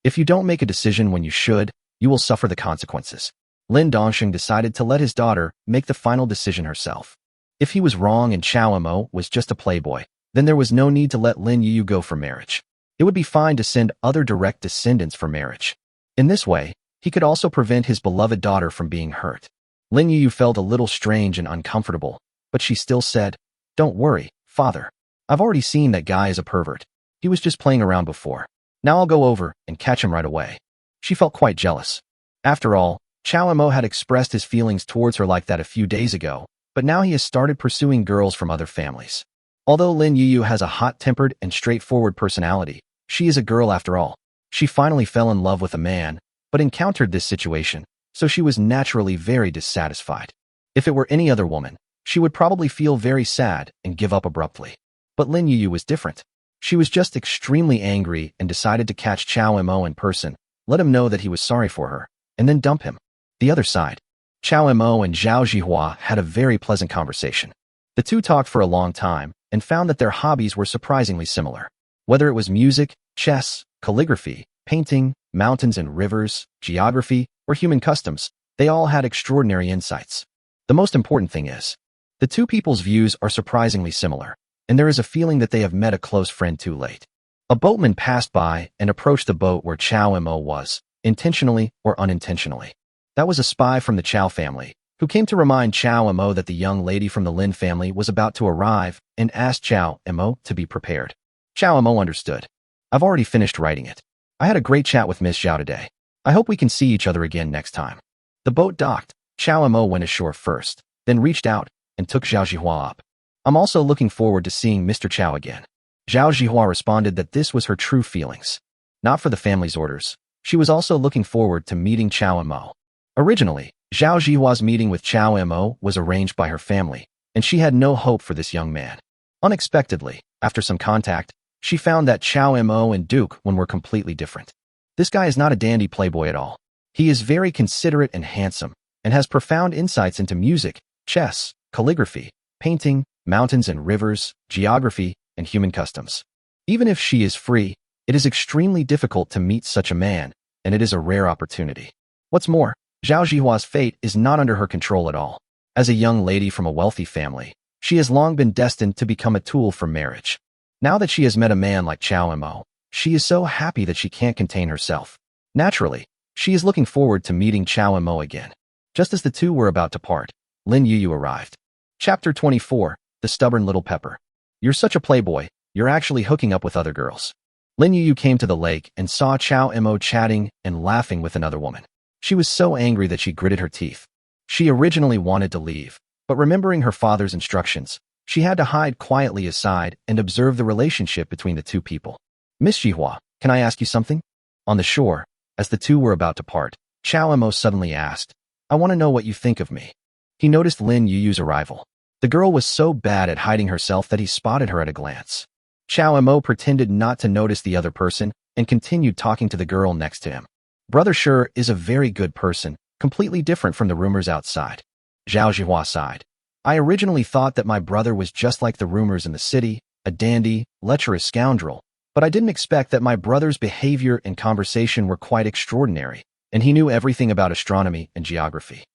If you don't make a decision when you should, you will suffer the consequences." Lin Dongsheng decided to let his daughter make the final decision herself. If he was wrong and Chao Mo was just a playboy, then there was no need to let Lin Yuyu go for marriage. It would be fine to send other direct descendants for marriage. In this way, he could also prevent his beloved daughter from being hurt. Lin Yuyu felt a little strange and uncomfortable, but she still said, "Don't worry, father. I've already seen that guy is a pervert. He was just playing around before. Now I'll go over and catch him right away." She felt quite jealous. After all, Chao Mo had expressed his feelings towards her like that a few days ago, but now he has started pursuing girls from other families. Although Lin Yuyu has a hot-tempered and straightforward personality, she is a girl after all. She finally fell in love with a man, but encountered this situation, so she was naturally very dissatisfied. If it were any other woman, she would probably feel very sad and give up abruptly. But Lin Yuyu was different. She was just extremely angry and decided to catch Chao Mo in person, let him know that he was sorry for her, and then dump him. The other side. Chao Mo and Zhao Zhihua had a very pleasant conversation. The two talked for a long time and found that their hobbies were surprisingly similar. Whether it was music, chess, calligraphy, painting, mountains and rivers, geography, or human customs, they all had extraordinary insights. The most important thing is, the two people's views are surprisingly similar, and there is a feeling that they have met a close friend too late. A boatman passed by and approached the boat where Chao Mo was, intentionally or unintentionally. That was a spy from the Chao family, who came to remind Chao Mo that the young lady from the Lin family was about to arrive and asked Chao Mo to be prepared. Chao Mo understood. "I've already finished writing it. I had a great chat with Miss Zhao today. I hope we can see each other again next time." The boat docked. Chao Mo went ashore first, then reached out and took Zhao Zhihua up. "I'm also looking forward to seeing Mr. Chao again." Zhao Zhihua responded that this was her true feelings. Not for the family's orders. She was also looking forward to meeting Chao Mo. Originally, Zhao Zhihua's meeting with Chao Mo was arranged by her family, and she had no hope for this young man. Unexpectedly, after some contact, she found that Chao Mo and Duke were completely different. This guy is not a dandy playboy at all. He is very considerate and handsome, and has profound insights into music, chess, calligraphy, painting, mountains and rivers, geography, and human customs. Even if she is free, it is extremely difficult to meet such a man, and it is a rare opportunity. What's more, Zhao Jihua's fate is not under her control at all. As a young lady from a wealthy family, she has long been destined to become a tool for marriage. Now that she has met a man like Chao Mo, she is so happy that she can't contain herself. Naturally, she is looking forward to meeting Chao Mo again. Just as the two were about to part, Lin Yuyu arrived. Chapter 24, The Stubborn Little Pepper. You're such a playboy, you're actually hooking up with other girls. Lin Yuyu came to the lake and saw Chao Mo chatting and laughing with another woman. She was so angry that she gritted her teeth. She originally wanted to leave, but remembering her father's instructions, she had to hide quietly aside and observe the relationship between the two people. Miss Jihua, can I ask you something? On the shore, as the two were about to part, Chao Mo suddenly asked, I want to know what you think of me. He noticed Lin Yuyu's arrival. The girl was so bad at hiding herself that he spotted her at a glance. Chao Mo pretended not to notice the other person and continued talking to the girl next to him. Brother Shi is a very good person, completely different from the rumors outside. Zhao Jihua sighed. I originally thought that my brother was just like the rumors in the city, a dandy, lecherous scoundrel, but I didn't expect that my brother's behavior and conversation were quite extraordinary, and he knew everything about astronomy and geography.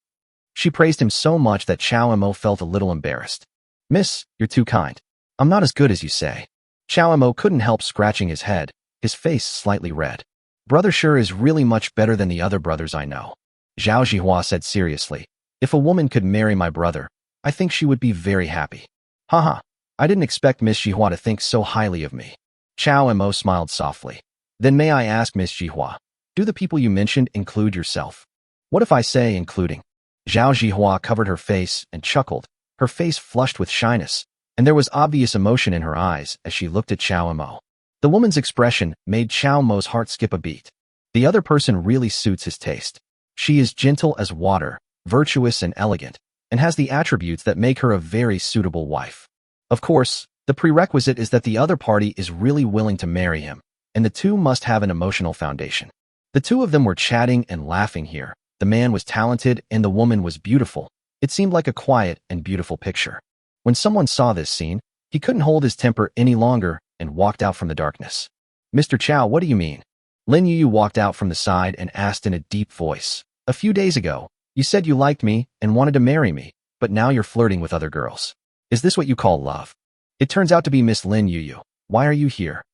She praised him so much that Chao Mo felt a little embarrassed. Miss, you're too kind. I'm not as good as you say. Chao Mo couldn't help scratching his head, his face slightly red. Brother Shi is really much better than the other brothers I know. Zhao Jihua said seriously, if a woman could marry my brother, I think she would be very happy. Haha, I didn't expect Miss Jihua to think so highly of me. Chao Mo smiled softly. Then may I ask Miss Jihua, do the people you mentioned include yourself? What if I say including? Zhao Jihua covered her face and chuckled, her face flushed with shyness, and there was obvious emotion in her eyes as she looked at Chao Mo. The woman's expression made Chao Mo's heart skip a beat. The other person really suits his taste. She is gentle as water, virtuous and elegant, and has the attributes that make her a very suitable wife. Of course, the prerequisite is that the other party is really willing to marry him, and the two must have an emotional foundation. The two of them were chatting and laughing here. The man was talented and the woman was beautiful. It seemed like a quiet and beautiful picture. When someone saw this scene, he couldn't hold his temper any longer and walked out from the darkness. Mr. Chao, what do you mean? Lin Yuyu walked out from the side and asked in a deep voice. A few days ago, you said you liked me and wanted to marry me, but now you're flirting with other girls. Is this what you call love? It turns out to be Miss Lin Yuyu. Why are you here?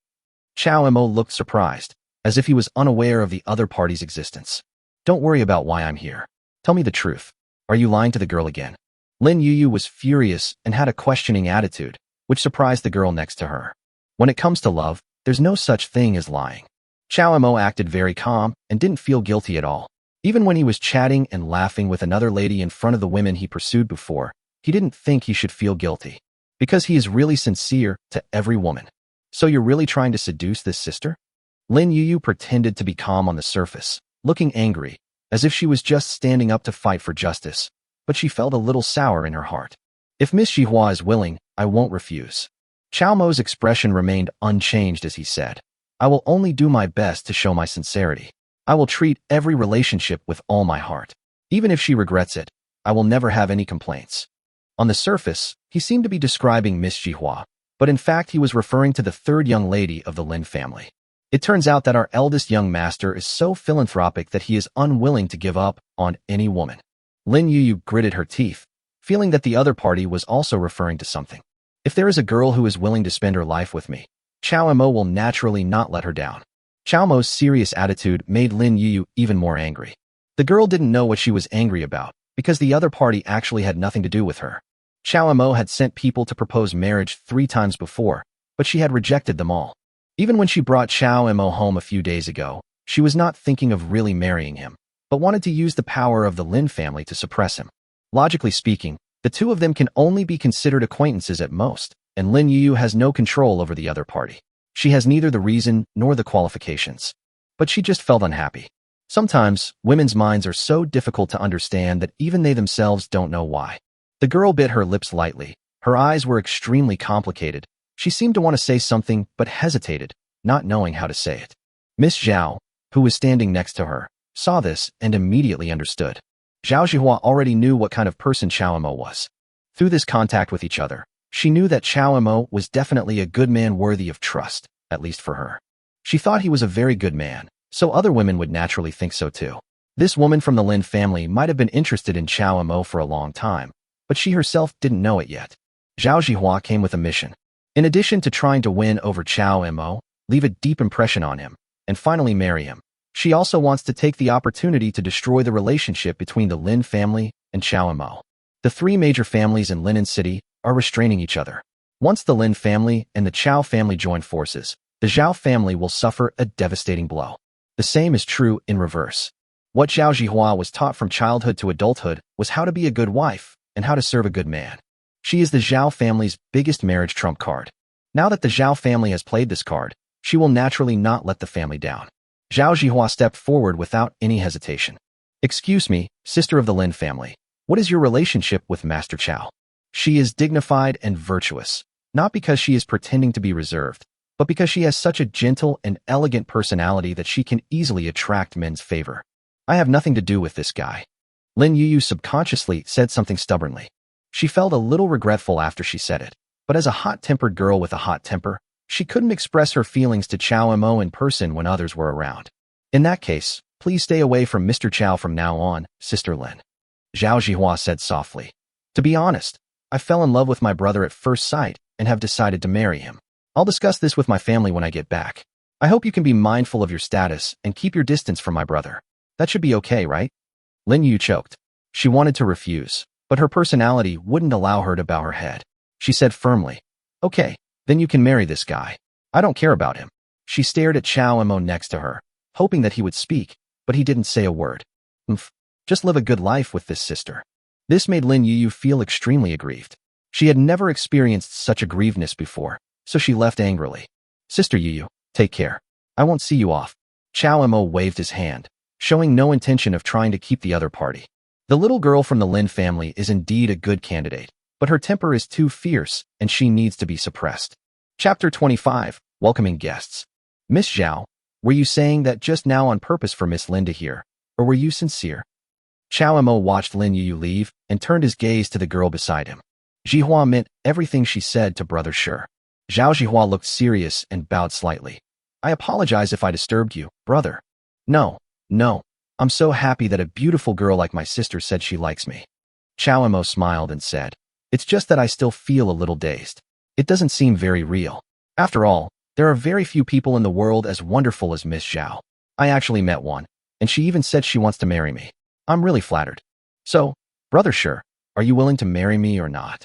Chao Mo looked surprised, as if he was unaware of the other party's existence. Don't worry about why I'm here. Tell me the truth. Are you lying to the girl again? Lin Yuyu was furious and had a questioning attitude, which surprised the girl next to her. When it comes to love, there's no such thing as lying. Chao Mo acted very calm and didn't feel guilty at all. Even when he was chatting and laughing with another lady in front of the women he pursued before, he didn't think he should feel guilty. Because he is really sincere to every woman. So you're really trying to seduce this sister? Lin Yuyu pretended to be calm on the surface, looking angry, as if she was just standing up to fight for justice, but she felt a little sour in her heart. If Miss Jihua is willing, I won't refuse. Chao Mo's expression remained unchanged as he said, I will only do my best to show my sincerity. I will treat every relationship with all my heart. Even if she regrets it, I will never have any complaints. On the surface, he seemed to be describing Miss Jihua, but in fact he was referring to the third young lady of the Lin family. It turns out that our eldest young master is so philanthropic that he is unwilling to give up on any woman. Lin Yuyu gritted her teeth, feeling that the other party was also referring to something. If there is a girl who is willing to spend her life with me, Chao Mo will naturally not let her down. Chao Mo's serious attitude made Lin Yuyu even more angry. The girl didn't know what she was angry about, because the other party actually had nothing to do with her. Chao Mo had sent people to propose marriage 3 times before, but she had rejected them all. Even when she brought Chao Mo home a few days ago, she was not thinking of really marrying him, but wanted to use the power of the Lin family to suppress him. Logically speaking, the two of them can only be considered acquaintances at most, and Lin Yuyu has no control over the other party. She has neither the reason nor the qualifications. But she just felt unhappy. Sometimes, women's minds are so difficult to understand that even they themselves don't know why. The girl bit her lips lightly. Her eyes were extremely complicated. She seemed to want to say something, but hesitated, not knowing how to say it. Miss Zhao, who was standing next to her, saw this and immediately understood. Zhao Zhihua already knew what kind of person Qiao Emo was. Through this contact with each other, she knew that Qiao Emo was definitely a good man worthy of trust, at least for her. She thought he was a very good man, so other women would naturally think so too. This woman from the Lin family might have been interested in Qiao Emo for a long time, but she herself didn't know it yet. Zhao Zhihua came with a mission. In addition to trying to win over Qiao Emo, leave a deep impression on him, and finally marry him, she also wants to take the opportunity to destroy the relationship between the Lin family and Qiao Emo. The three major families in Linen City are restraining each other. Once the Lin family and the Qiao family join forces, the Zhao family will suffer a devastating blow. The same is true in reverse. What Zhao Zhihua was taught from childhood to adulthood was how to be a good wife and how to serve a good man. She is the Zhao family's biggest marriage trump card. Now that the Zhao family has played this card, she will naturally not let the family down. Zhao Zhihua stepped forward without any hesitation. "Excuse me, sister of the Lin family. What is your relationship with Master Qiao?" She is dignified and virtuous, not because she is pretending to be reserved, but because she has such a gentle and elegant personality that she can easily attract men's favor. "I have nothing to do with this guy." Lin Yuyu subconsciously said something stubbornly. She felt a little regretful after she said it, but as a hot-tempered girl with a hot temper, she couldn't express her feelings to Qiao Emo in person when others were around. "In that case, please stay away from Mr. Qiao from now on, Sister Lin," Zhao Zhihua said softly. "To be honest, I fell in love with my brother at first sight and have decided to marry him. I'll discuss this with my family when I get back. I hope you can be mindful of your status and keep your distance from my brother. That should be okay, right?" Lin Yu choked. She wanted to refuse, but her personality wouldn't allow her to bow her head. She said firmly, "Okay, then you can marry this guy. I don't care about him." She stared at Qiao Emo next to her, hoping that he would speak, but he didn't say a word. Just live a good life with this sister." This made Lin Yuyu feel extremely aggrieved. She had never experienced such aggrievedness before, so she left angrily. "Sister Yuyu, take care. I won't see you off." Qiao Emo waved his hand, showing no intention of trying to keep the other party. The little girl from the Lin family is indeed a good candidate, but her temper is too fierce and she needs to be suppressed. Chapter 25, Welcoming Guests. "Miss Zhao, were you saying that just now on purpose for Miss Lin to hear, or were you sincere?" Qiao Emo watched Lin Yuyu leave and turned his gaze to the girl beside him. Zhihua meant everything she said to Brother Sure. Zhao Zhihua looked serious and bowed slightly. "I apologize if I disturbed you, brother." No. I'm so happy that a beautiful girl like my sister said she likes me." Qiao Emo smiled and said, "It's just that I still feel a little dazed. It doesn't seem very real. After all, there are very few people in the world as wonderful as Miss Zhao. I actually met one, and she even said she wants to marry me. I'm really flattered. So, Brother Sure, are you willing to marry me or not?"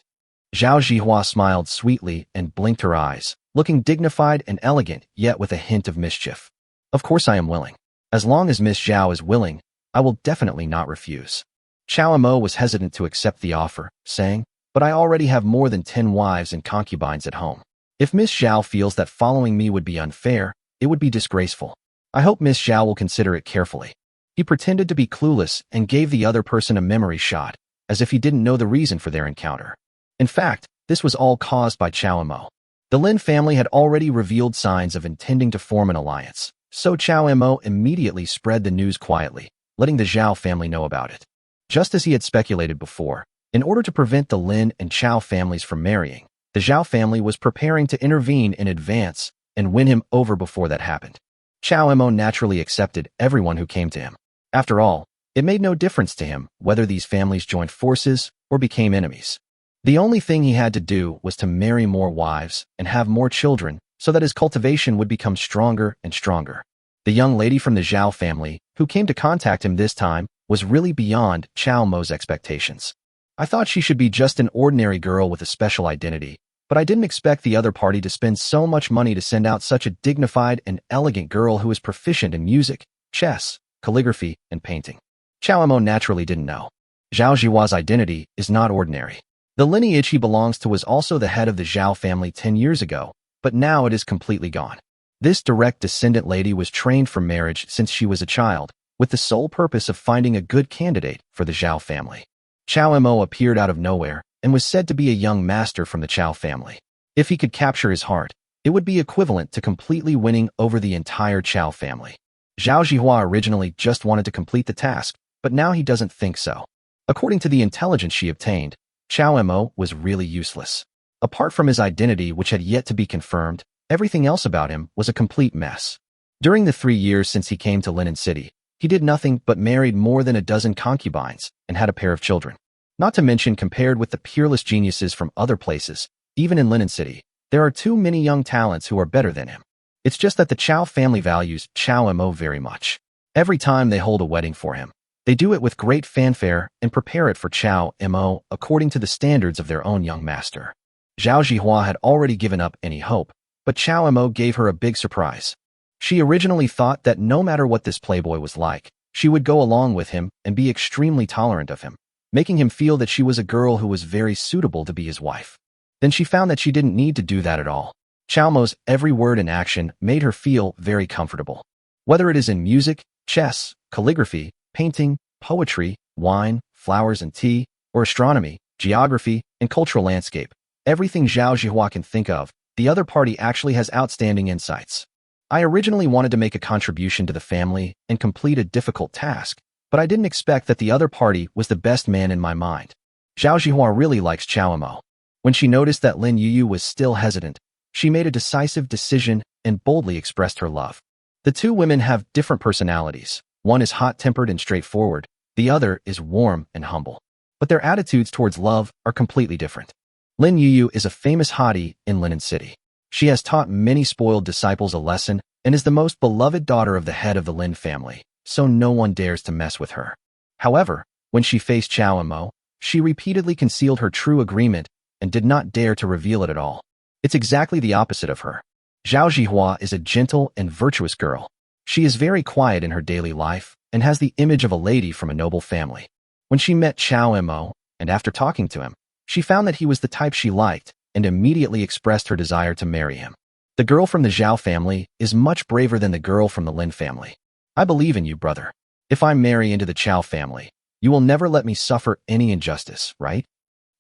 Zhao Zhihua smiled sweetly and blinked her eyes, looking dignified and elegant, yet with a hint of mischief. "Of course I am willing. As long as Miss Zhao is willing, I will definitely not refuse." Qiao Emo was hesitant to accept the offer, saying, "But I already have more than 10 wives and concubines at home. If Miss Zhao feels that following me would be unfair, it would be disgraceful. I hope Miss Zhao will consider it carefully." He pretended to be clueless and gave the other person a memory shot, as if he didn't know the reason for their encounter. In fact, this was all caused by Qiao Emo. The Lin family had already revealed signs of intending to form an alliance, so Qiao Emo immediately spread the news quietly, letting the Zhao family know about it. Just as he had speculated before, in order to prevent the Lin and Qiao families from marrying, the Zhao family was preparing to intervene in advance and win him over before that happened. Qiao Emo naturally accepted everyone who came to him. After all, it made no difference to him whether these families joined forces or became enemies. The only thing he had to do was to marry more wives and have more children so that his cultivation would become stronger and stronger. The young lady from the Zhao family, who came to contact him this time, was really beyond Qiao Mo's expectations. "I thought she should be just an ordinary girl with a special identity, but I didn't expect the other party to spend so much money to send out such a dignified and elegant girl who is proficient in music, chess, calligraphy, and painting." Qiao Mo naturally didn't know. Zhao Zhihua's identity is not ordinary. The lineage he belongs to was also the head of the Zhao family 10 years ago, but now it is completely gone. This direct descendant lady was trained for marriage since she was a child, with the sole purpose of finding a good candidate for the Zhao family. Qiao Mo appeared out of nowhere and was said to be a young master from the Qiao family. If he could capture his heart, it would be equivalent to completely winning over the entire Qiao family. Zhao Zhihua originally just wanted to complete the task, but now he doesn't think so. According to the intelligence she obtained, Chao Mo was really useless. Apart from his identity, which had yet to be confirmed, everything else about him was a complete mess. During the 3 years since he came to Linen City, he did nothing but married more than a dozen concubines and had a pair of children. Not to mention, compared with the peerless geniuses from other places, even in Linen City, there are too many young talents who are better than him. It's just that the Chao family values Chao Mo very much. Every time they hold a wedding for him, they do it with great fanfare and prepare it for Chao Mo according to the standards of their own young master. Zhao Zhihua had already given up any hope, but Chao Mo gave her a big surprise. She originally thought that no matter what this playboy was like, she would go along with him and be extremely tolerant of him, making him feel that she was a girl who was very suitable to be his wife. Then she found that she didn't need to do that at all. Chao Mo's every word and action made her feel very comfortable. Whether it is in music, chess, calligraphy, painting, poetry, wine, flowers and tea, or astronomy, geography, and cultural landscape, everything Zhao Zhihua can think of, the other party actually has outstanding insights. I originally wanted to make a contribution to the family and complete a difficult task, but I didn't expect that the other party was the best man in my mind. Zhao Zhihua really likes Chao Mo. When she noticed that Lin Yuyu was still hesitant, she made a decisive decision and boldly expressed her love. The two women have different personalities. One is hot-tempered and straightforward, the other is warm and humble. But their attitudes towards love are completely different. Lin Yuyu is a famous hottie in Linen City. She has taught many spoiled disciples a lesson and is the most beloved daughter of the head of the Lin family, so no one dares to mess with her. However, when she faced Chao Mo, she repeatedly concealed her true agreement and did not dare to reveal it at all. It's exactly the opposite of her. Zhao Zhihua is a gentle and virtuous girl. She is very quiet in her daily life and has the image of a lady from a noble family. When she met Chao Mo, and after talking to him, she found that he was the type she liked and immediately expressed her desire to marry him. The girl from the Zhao family is much braver than the girl from the Lin family. I believe in you, brother. If I marry into the Chao family, you will never let me suffer any injustice, right?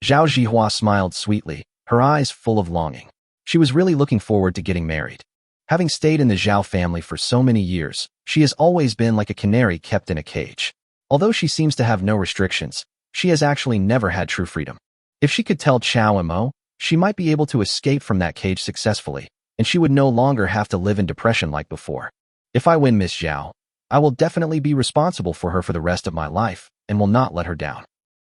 Zhao Zhihua smiled sweetly, her eyes full of longing. She was really looking forward to getting married. Having stayed in the Zhao family for so many years, she has always been like a canary kept in a cage. Although she seems to have no restrictions, she has actually never had true freedom. If she could tell Chao Mo, she might be able to escape from that cage successfully, and she would no longer have to live in depression like before. If I win Miss Zhao, I will definitely be responsible for her for the rest of my life and will not let her down.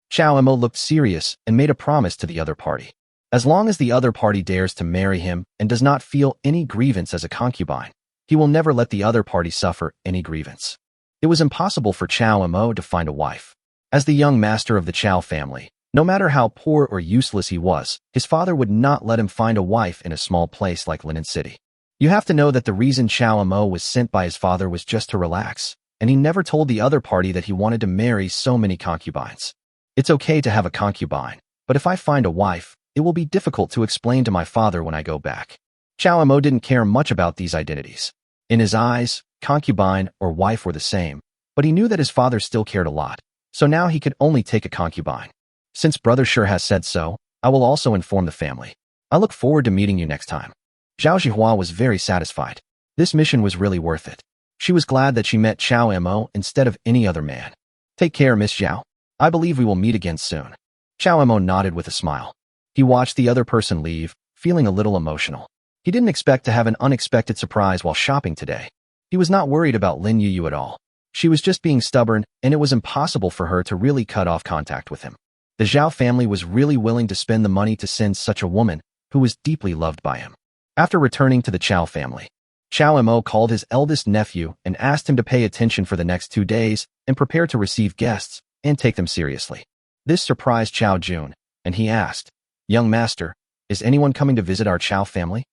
Chao Mo looked serious and made a promise to the other party. As long as the other party dares to marry him and does not feel any grievance as a concubine, he will never let the other party suffer any grievance. It was impossible for Chao Mo to find a wife. As the young master of the Chao family, no matter how poor or useless he was, his father would not let him find a wife in a small place like Linen City. You have to know that the reason Chao Mo was sent by his father was just to relax, and he never told the other party that he wanted to marry so many concubines. It's okay to have a concubine, but if I find a wife, it will be difficult to explain to my father when I go back. Chao Mo didn't care much about these identities. In his eyes, concubine or wife were the same, but he knew that his father still cared a lot, so now he could only take a concubine. Since brother sure has said so, I will also inform the family. I look forward to meeting you next time. Zhao Zhihua was very satisfied. This mission was really worth it. She was glad that she met Chao Mo instead of any other man. Take care, Miss Zhao. I believe we will meet again soon. Chao Mo nodded with a smile. He watched the other person leave, feeling a little emotional. He didn't expect to have an unexpected surprise while shopping today. He was not worried about Lin Yuyu at all. She was just being stubborn, and it was impossible for her to really cut off contact with him. The Zhao family was really willing to spend the money to send such a woman who was deeply loved by him. After returning to the Chao family, Chao Mo called his eldest nephew and asked him to pay attention for the next 2 days and prepare to receive guests and take them seriously. This surprised Chao Jun, and he asked, "Young master, is anyone coming to visit our Chao family?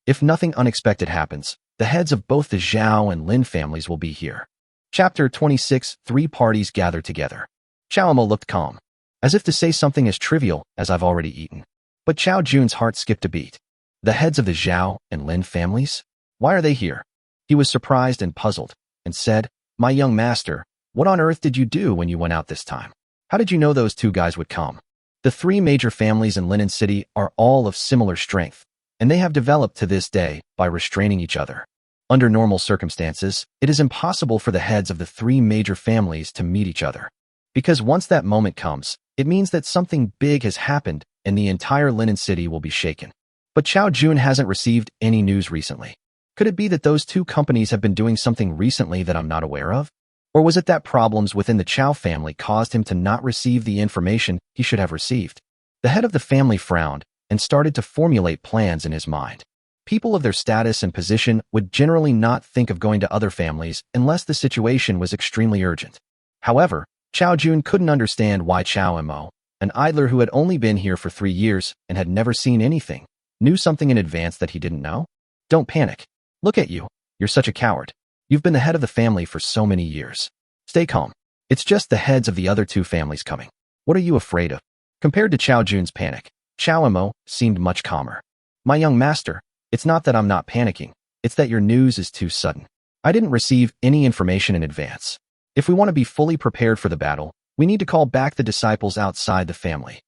If nothing unexpected happens, the heads of both the Zhao and Lin families will be here." Chapter 26. 3 parties gather together. Chao Mo looked calm, as if to say something as trivial as "I've already eaten." But Chao Jun's heart skipped a beat. The heads of the Zhao and Lin families? Why are they here? He was surprised and puzzled, and said, "My young master, what on earth did you do when you went out this time? How did you know those 2 guys would come?" The 3 major families in Linen City are all of similar strength, and they have developed to this day by restraining each other. Under normal circumstances, it is impossible for the heads of the three major families to meet each other. Because once that moment comes, it means that something big has happened and the entire Linen City will be shaken. But Chao Jun hasn't received any news recently. Could it be that those two companies have been doing something recently that I'm not aware of? Or was it that problems within the Chao family caused him to not receive the information he should have received? The head of the family frowned and started to formulate plans in his mind. People of their status and position would generally not think of going to other families unless the situation was extremely urgent. However, Chao Jun couldn't understand why Chao Mo, an idler who had only been here for 3 years and had never seen anything, knew something in advance that he didn't know. Don't panic. Look at you. You're such a coward. You've been the head of the family for so many years. Stay calm. It's just the heads of the other two families coming. What are you afraid of? Compared to Chao Jun's panic, Chao Mo seemed much calmer. My young master, it's not that I'm not panicking, it's that your news is too sudden. I didn't receive any information in advance. If we want to be fully prepared for the battle, we need to call back the disciples outside the family.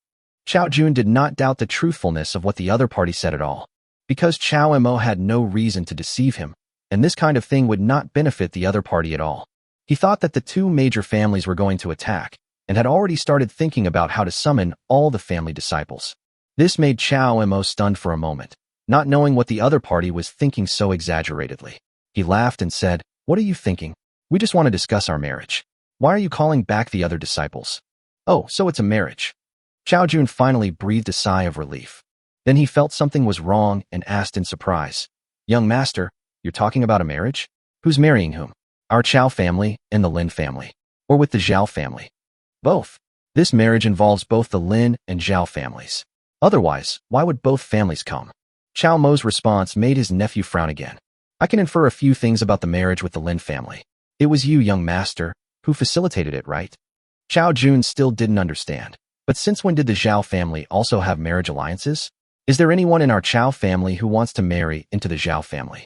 Chao Jun did not doubt the truthfulness of what the other party said at all. Because Chao Mo had no reason to deceive him, and this kind of thing would not benefit the other party at all. He thought that the two major families were going to attack, and had already started thinking about how to summon all the family disciples. This made Chao Mo stunned for a moment, not knowing what the other party was thinking so exaggeratedly. He laughed and said, "What are you thinking? We just want to discuss our marriage. Why are you calling back the other disciples?" "Oh, so it's a marriage." Chao Jun finally breathed a sigh of relief. Then he felt something was wrong and asked in surprise, "Young master, you're talking about a marriage? Who's marrying whom? Our Chao family and the Lin family? Or with the Zhao family?" "Both. This marriage involves both the Lin and Zhao families. Otherwise, why would both families come?" Chao Mo's response made his nephew frown again. "I can infer a few things about the marriage with the Lin family. It was you, young master, who facilitated it, right?" Chao Jun still didn't understand. But since when did the Zhao family also have marriage alliances? Is there anyone in our Chao family who wants to marry into the Zhao family?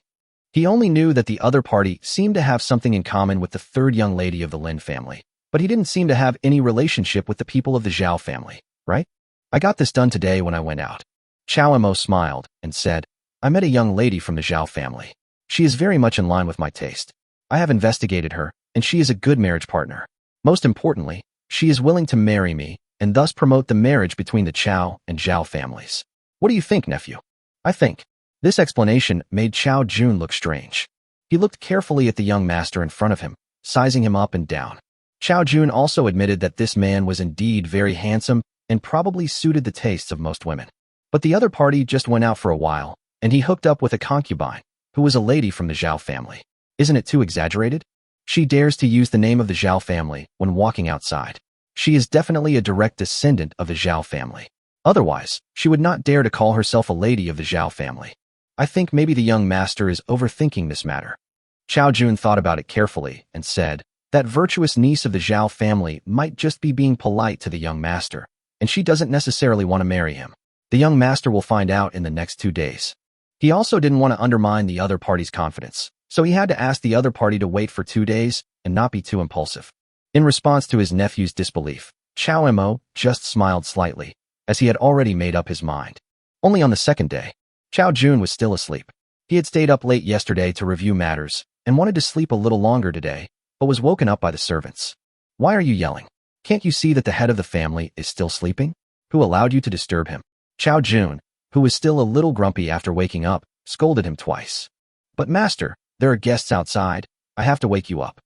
He only knew that the other party seemed to have something in common with the third young lady of the Lin family, but he didn't seem to have any relationship with the people of the Zhao family, right? "I got this done today when I went out." Chao Mo smiled and said, "I met a young lady from the Zhao family. She is very much in line with my taste. I have investigated her, and she is a good marriage partner. Most importantly, she is willing to marry me and thus promote the marriage between the Chao and Zhao families. What do you think, nephew?" "I think." This explanation made Chao Jun look strange. He looked carefully at the young master in front of him, sizing him up and down. Chao Jun also admitted that this man was indeed very handsome and probably suited the tastes of most women. But the other party just went out for a while, and he hooked up with a concubine, who was a lady from the Zhao family. Isn't it too exaggerated? She dares to use the name of the Zhao family when walking outside. She is definitely a direct descendant of the Zhao family. Otherwise, she would not dare to call herself a lady of the Zhao family. I think maybe the young master is overthinking this matter. Chao Jun thought about it carefully and said, that virtuous niece of the Zhao family might just be being polite to the young master, and she doesn't necessarily want to marry him. The young master will find out in the next 2 days. He also didn't want to undermine the other party's confidence, so he had to ask the other party to wait for 2 days and not be too impulsive. In response to his nephew's disbelief, Chao Mo just smiled slightly, as he had already made up his mind. Only on the second day, Chao Jun was still asleep. He had stayed up late yesterday to review matters and wanted to sleep a little longer today, but was woken up by the servants. "Why are you yelling? Can't you see that the head of the family is still sleeping? Who allowed you to disturb him?" Chao Jun, who was still a little grumpy after waking up, scolded him twice. "But master, there are guests outside. I have to wake you up."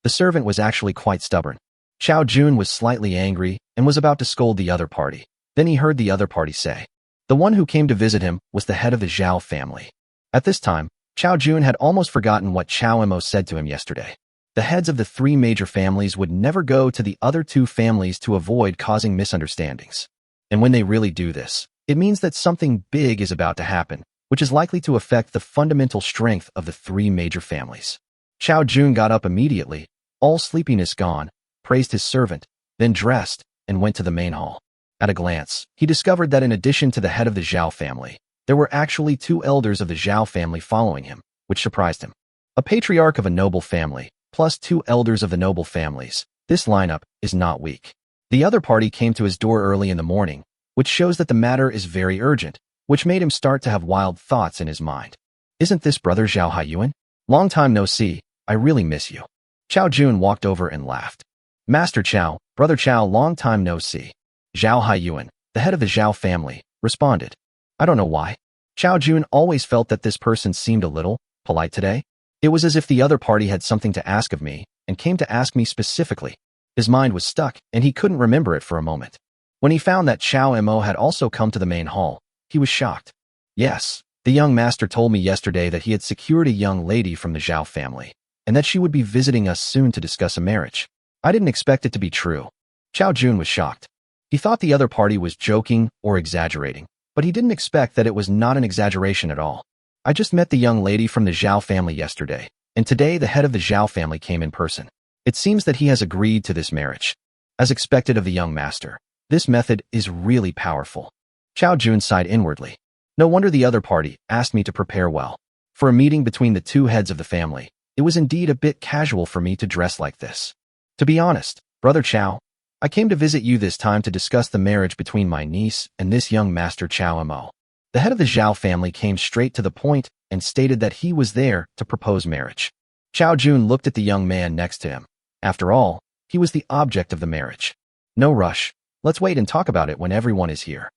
The servant was actually quite stubborn. Chao Jun was slightly angry and was about to scold the other party. Then he heard the other party say, the one who came to visit him was the head of the Zhao family. At this time, Chao Jun had almost forgotten what Chao Mo said to him yesterday. The heads of the 3 major families would never go to the other 2 families to avoid causing misunderstandings. And when they really do this, it means that something big is about to happen, which is likely to affect the fundamental strength of the 3 major families. Chao Jun got up immediately, all sleepiness gone, praised his servant, then dressed and went to the main hall. At a glance, he discovered that in addition to the head of the Zhao family, there were actually 2 elders of the Zhao family following him, which surprised him. A patriarch of a noble family, plus 2 elders of the noble families. This lineup is not weak. The other party came to his door early in the morning, which shows that the matter is very urgent, which made him start to have wild thoughts in his mind. Isn't this brother Zhao Haiyuan? Long time no see, I really miss you. Chao Jun walked over and laughed. Master Chao, Brother Chao, long time no see. Zhao Haiyuan, the head of the Zhao family, responded. I don't know why. Chao Jun always felt that this person seemed a little polite today. It was as if the other party had something to ask of me and came to ask me specifically. His mind was stuck and he couldn't remember it for a moment. When he found that Chao Mo had also come to the main hall, he was shocked. Yes, the young master told me yesterday that he had secured a young lady from the Zhao family and that she would be visiting us soon to discuss a marriage. I didn't expect it to be true. Chao Jun was shocked. He thought the other party was joking or exaggerating, but he didn't expect that it was not an exaggeration at all. I just met the young lady from the Zhao family yesterday, and today the head of the Zhao family came in person. It seems that he has agreed to this marriage. As expected of the young master, this method is really powerful. Chao Jun sighed inwardly. No wonder the other party asked me to prepare well. For a meeting between the two heads of the family, it was indeed a bit casual for me to dress like this. To be honest, Brother Chao, I came to visit you this time to discuss the marriage between my niece and this young master Chao Mo. The head of the Zhao family came straight to the point and stated that he was there to propose marriage. Chao Jun looked at the young man next to him. After all, he was the object of the marriage. No rush. Let's wait and talk about it when everyone is here.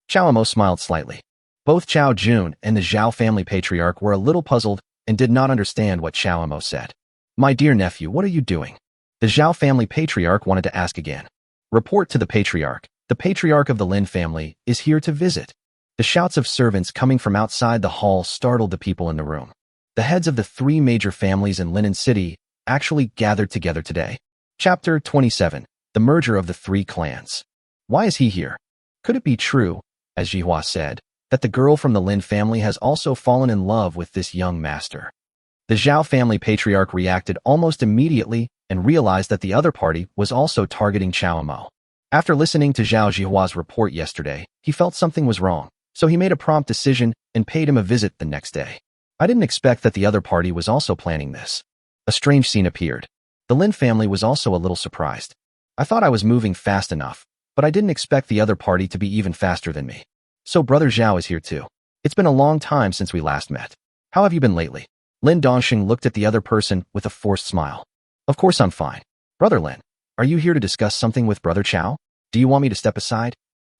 Chao Mo smiled slightly. Both Chao Jun and the Zhao family patriarch were a little puzzled and did not understand what Chao Mo said. My dear nephew, what are you doing? The Zhao family patriarch wanted to ask again. Report to the patriarch. The patriarch of the Lin family is here to visit. The shouts of servants coming from outside the hall startled the people in the room. The heads of the three major families in Linen City actually gathered together today. Chapter 27. The merger of the three clans. Why is he here? Could it be true, as Jihua said, that the girl from the Lin family has also fallen in love with this young master? The Zhao family patriarch reacted almost immediately and realized that the other party was also targeting Chao Mo. After listening to Zhao Jihua's report yesterday, he felt something was wrong, so he made a prompt decision and paid him a visit the next day. I didn't expect that the other party was also planning this. A strange scene appeared. The Lin family was also a little surprised. I thought I was moving fast enough, but I didn't expect the other party to be even faster than me. So Brother Zhao is here too. It's been a long time since we last met. How have you been lately? Lin Dongxing looked at the other person with a forced smile. Of course I'm fine. Brother Lin, are you here to discuss something with Brother Chao? Do you want me to step aside?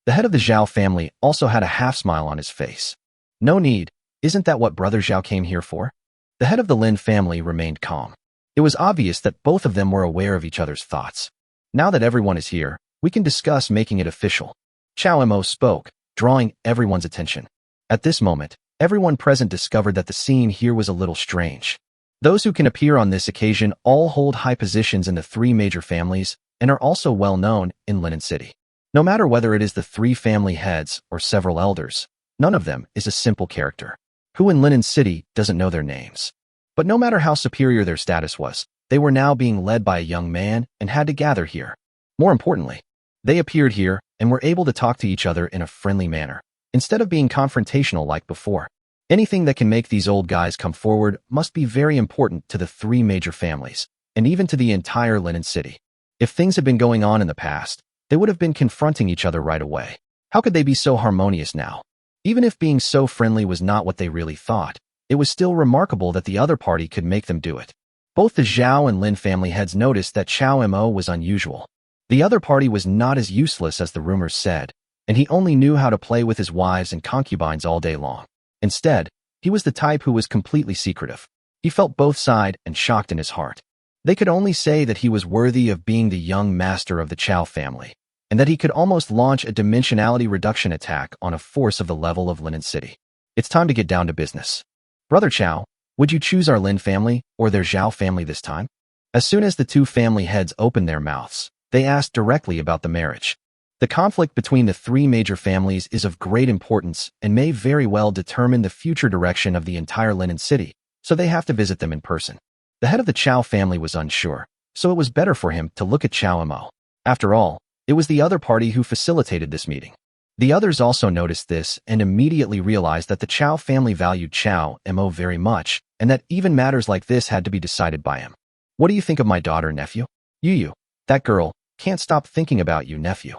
The head of the Zhao family also had a half smile on his face. No need. Isn't that what Brother Zhao came here for? The head of the Lin family remained calm. It was obvious that both of them were aware of each other's thoughts. Now that everyone is here, we can discuss making it official. Chao Mo spoke, drawing everyone's attention. At this moment, everyone present discovered that the scene here was a little strange. Those who can appear on this occasion all hold high positions in the three major families and are also well known in Linen City. No matter whether it is the three family heads or several elders, none of them is a simple character. Who in Linen City doesn't know their names? But no matter how superior their status was, they were now being led by a young man and had to gather here. More importantly, they appeared here and were able to talk to each other in a friendly manner, instead of being confrontational like before. Anything that can make these old guys come forward must be very important to the three major families, and even to the entire Linen City. If things had been going on in the past, they would have been confronting each other right away. How could they be so harmonious now? Even if being so friendly was not what they really thought, it was still remarkable that the other party could make them do it. Both the Zhao and Lin family heads noticed that Chao Mo was unusual. The other party was not as useless as the rumors said, and he only knew how to play with his wives and concubines all day long. Instead, he was the type who was completely secretive. He felt both side and shocked in his heart. They could only say that he was worthy of being the young master of the Chao family, and that he could almost launch a dimensionality reduction attack on a force of the level of Linen City. It's time to get down to business. Brother Chao, would you choose our Lin family or their Zhao family this time? As soon as the two family heads opened their mouths, they asked directly about the marriage. The conflict between the three major families is of great importance and may very well determine the future direction of the entire Linen City, so they have to visit them in person. The head of the Chao family was unsure, so it was better for him to look at Chao Mo. After all, it was the other party who facilitated this meeting. The others also noticed this and immediately realized that the Chao family valued Chao Mo very much, and that even matters like this had to be decided by him. What do you think of my daughter, nephew? Yu, that girl, can't stop thinking about you, nephew.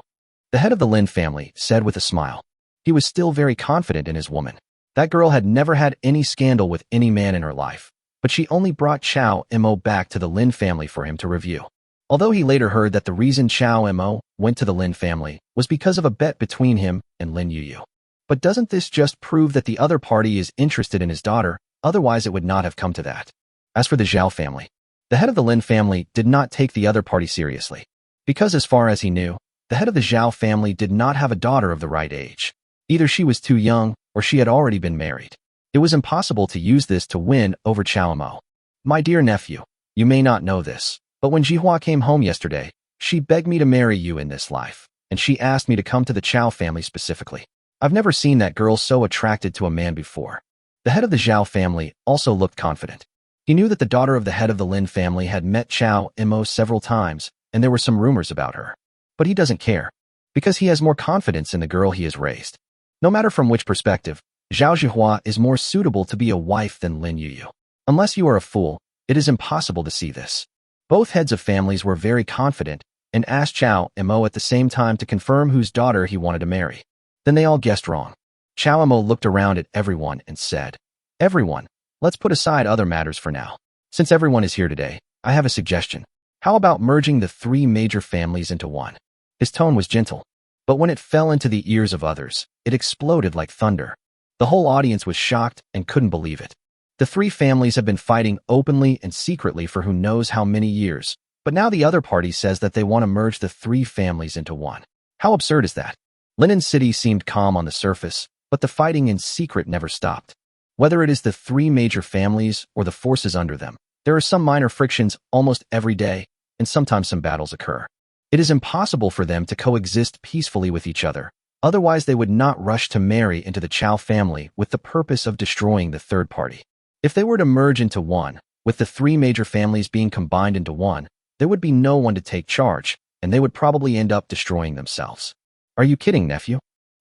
The head of the Lin family said with a smile. He was still very confident in his woman. That girl had never had any scandal with any man in her life, but she only brought Chao Mo back to the Lin family for him to review. Although he later heard that the reason Chao Mo went to the Lin family was because of a bet between him and Lin Yuyu. But doesn't this just prove that the other party is interested in his daughter? Otherwise it would not have come to that. As for the Zhao family, the head of the Lin family did not take the other party seriously, because as far as he knew, the head of the Zhao family did not have a daughter of the right age. Either she was too young, or she had already been married. It was impossible to use this to win over Chao Mo. My dear nephew, you may not know this, but when Jihua came home yesterday, she begged me to marry you in this life, and she asked me to come to the Chao family specifically. I've never seen that girl so attracted to a man before. The head of the Zhao family also looked confident. He knew that the daughter of the head of the Lin family had met Chao Mo several times, and there were some rumors about her. But he doesn't care, because he has more confidence in the girl he has raised. No matter from which perspective, Zhao Zhihua is more suitable to be a wife than Lin Yuyu. Unless you are a fool, it is impossible to see this. Both heads of families were very confident and asked Chao Mo at the same time to confirm whose daughter he wanted to marry. Then they all guessed wrong. Chao Mo looked around at everyone and said, "Everyone, let's put aside other matters for now. Since everyone is here today, I have a suggestion. How about merging the three major families into one?" His tone was gentle, but when it fell into the ears of others, it exploded like thunder. The whole audience was shocked and couldn't believe it. The three families have been fighting openly and secretly for who knows how many years, but now the other party says that they want to merge the three families into one. How absurd is that? Linen City seemed calm on the surface, but the fighting in secret never stopped. Whether it is the three major families or the forces under them, there are some minor frictions almost every day, and sometimes some battles occur. It is impossible for them to coexist peacefully with each other. Otherwise, they would not rush to marry into the Chao family with the purpose of destroying the third party. If they were to merge into one, with the three major families being combined into one, there would be no one to take charge, and they would probably end up destroying themselves. Are you kidding, nephew?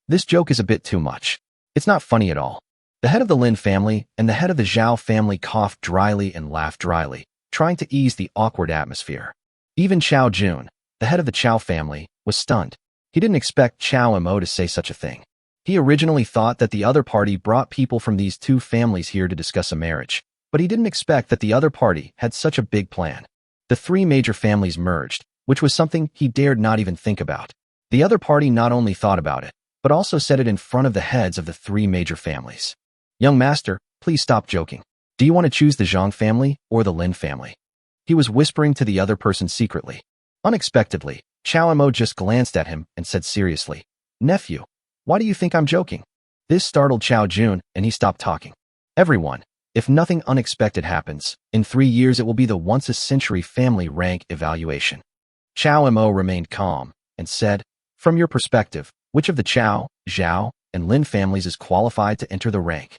This joke is a bit too much. It's not funny at all. The head of the Lin family and the head of the Zhao family coughed dryly and laughed dryly, trying to ease the awkward atmosphere. Even Chao Jun, the head of the Chao family, was stunned. He didn't expect Chao Mo to say such a thing. He originally thought that the other party brought people from these two families here to discuss a marriage, but he didn't expect that the other party had such a big plan. The three major families merged, which was something he dared not even think about. The other party not only thought about it, but also said it in front of the heads of the three major families. "Young master, please stop joking. Do you want to choose the Zhang family or the Lin family?" He was whispering to the other person secretly. Unexpectedly, Chao Mo just glanced at him and said seriously, "Nephew, why do you think I'm joking?" This startled Chao Jun, and he stopped talking. "Everyone, if nothing unexpected happens, in 3 years it will be the once-a-century family rank evaluation." Chao Mo remained calm and said, "From your perspective, which of the Chao, Zhao, and Lin families is qualified to enter the rank?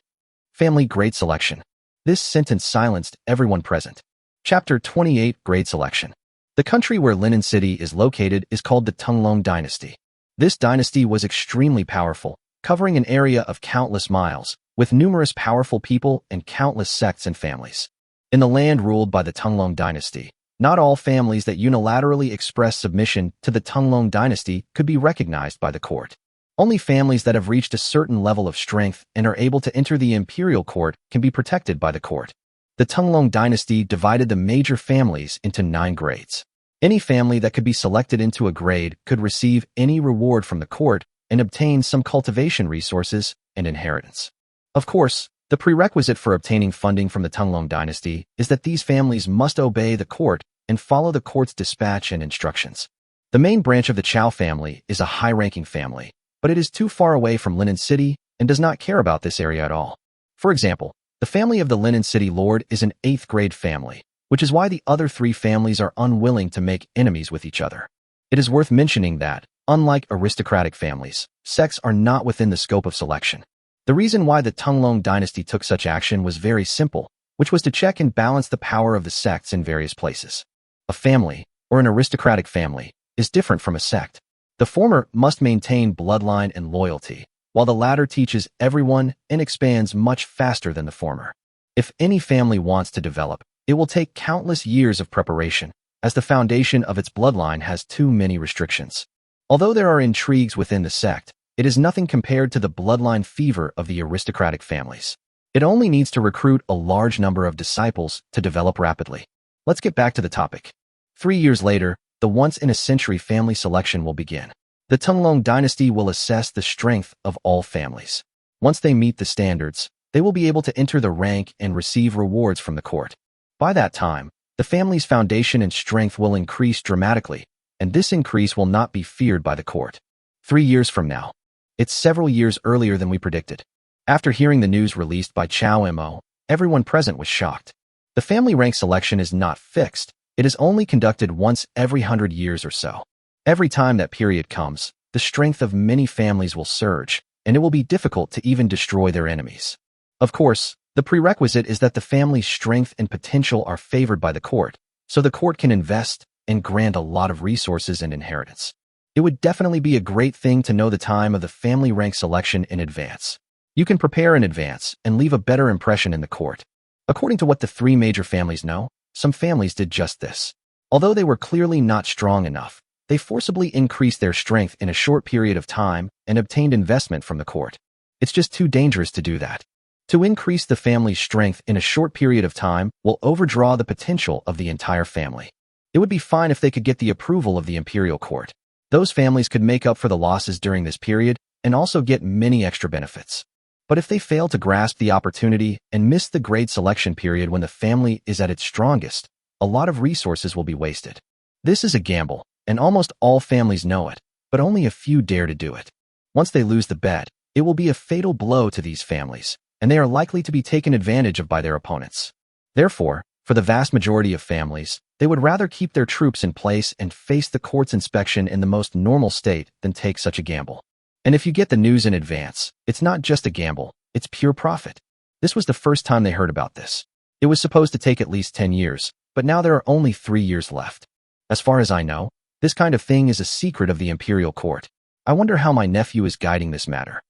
Family grade selection." This sentence silenced everyone present. Chapter 28 Grade Selection. The country where Linen City is located is called the Tunglong Dynasty. This dynasty was extremely powerful, covering an area of countless miles, with numerous powerful people and countless sects and families. In the land ruled by the Tunglong Dynasty, not all families that unilaterally express submission to the Tunglong Dynasty could be recognized by the court. Only families that have reached a certain level of strength and are able to enter the imperial court can be protected by the court. The Tunglong Dynasty divided the major families into 9 grades. Any family that could be selected into a grade could receive any reward from the court and obtain some cultivation resources and inheritance. Of course, the prerequisite for obtaining funding from the Tunglong Dynasty is that these families must obey the court and follow the court's dispatch and instructions. The main branch of the Chao family is a high-ranking family, but it is too far away from Linen City and does not care about this area at all. For example, the family of the Linen City Lord is an 8th grade family, which is why the other 3 families are unwilling to make enemies with each other. It is worth mentioning that, unlike aristocratic families, sects are not within the scope of selection. The reason why the Tunglong Dynasty took such action was very simple, which was to check and balance the power of the sects in various places. A family, or an aristocratic family, is different from a sect. The former must maintain bloodline and loyalty, while the latter teaches everyone and expands much faster than the former. If any family wants to develop, it will take countless years of preparation, as the foundation of its bloodline has too many restrictions. Although there are intrigues within the sect, it is nothing compared to the bloodline fever of the aristocratic families. It only needs to recruit a large number of disciples to develop rapidly. Let's get back to the topic. 3 years later, the once-in-a-century family selection will begin. The Tunglong dynasty will assess the strength of all families. Once they meet the standards, they will be able to enter the rank and receive rewards from the court. By that time, the family's foundation and strength will increase dramatically, and this increase will not be feared by the court. 3 years from now. It's several years earlier than we predicted. After hearing the news released by Chow Mo, everyone present was shocked. The family rank selection is not fixed. It is only conducted once every 100 years or so. Every time that period comes, the strength of many families will surge, and it will be difficult to even destroy their enemies. Of course, the prerequisite is that the family's strength and potential are favored by the court, so the court can invest and grant a lot of resources and inheritance. It would definitely be a great thing to know the time of the family rank selection in advance. You can prepare in advance and leave a better impression in the court. According to what the 3 major families know, some families did just this. Although they were clearly not strong enough, they forcibly increased their strength in a short period of time and obtained investment from the court. It's just too dangerous to do that. To increase the family's strength in a short period of time will overdraw the potential of the entire family. It would be fine if they could get the approval of the imperial court. Those families could make up for the losses during this period and also get many extra benefits. But if they fail to grasp the opportunity and miss the grade selection period when the family is at its strongest, a lot of resources will be wasted. This is a gamble, and almost all families know it, but only a few dare to do it. Once they lose the bet, it will be a fatal blow to these families, and they are likely to be taken advantage of by their opponents. Therefore, for the vast majority of families, they would rather keep their troops in place and face the court's inspection in the most normal state than take such a gamble. And if you get the news in advance, it's not just a gamble, it's pure profit. This was the first time they heard about this. It was supposed to take at least 10 years, but now there are only 3 years left. As far as I know, this kind of thing is a secret of the imperial court. I wonder how my nephew is guiding this matter.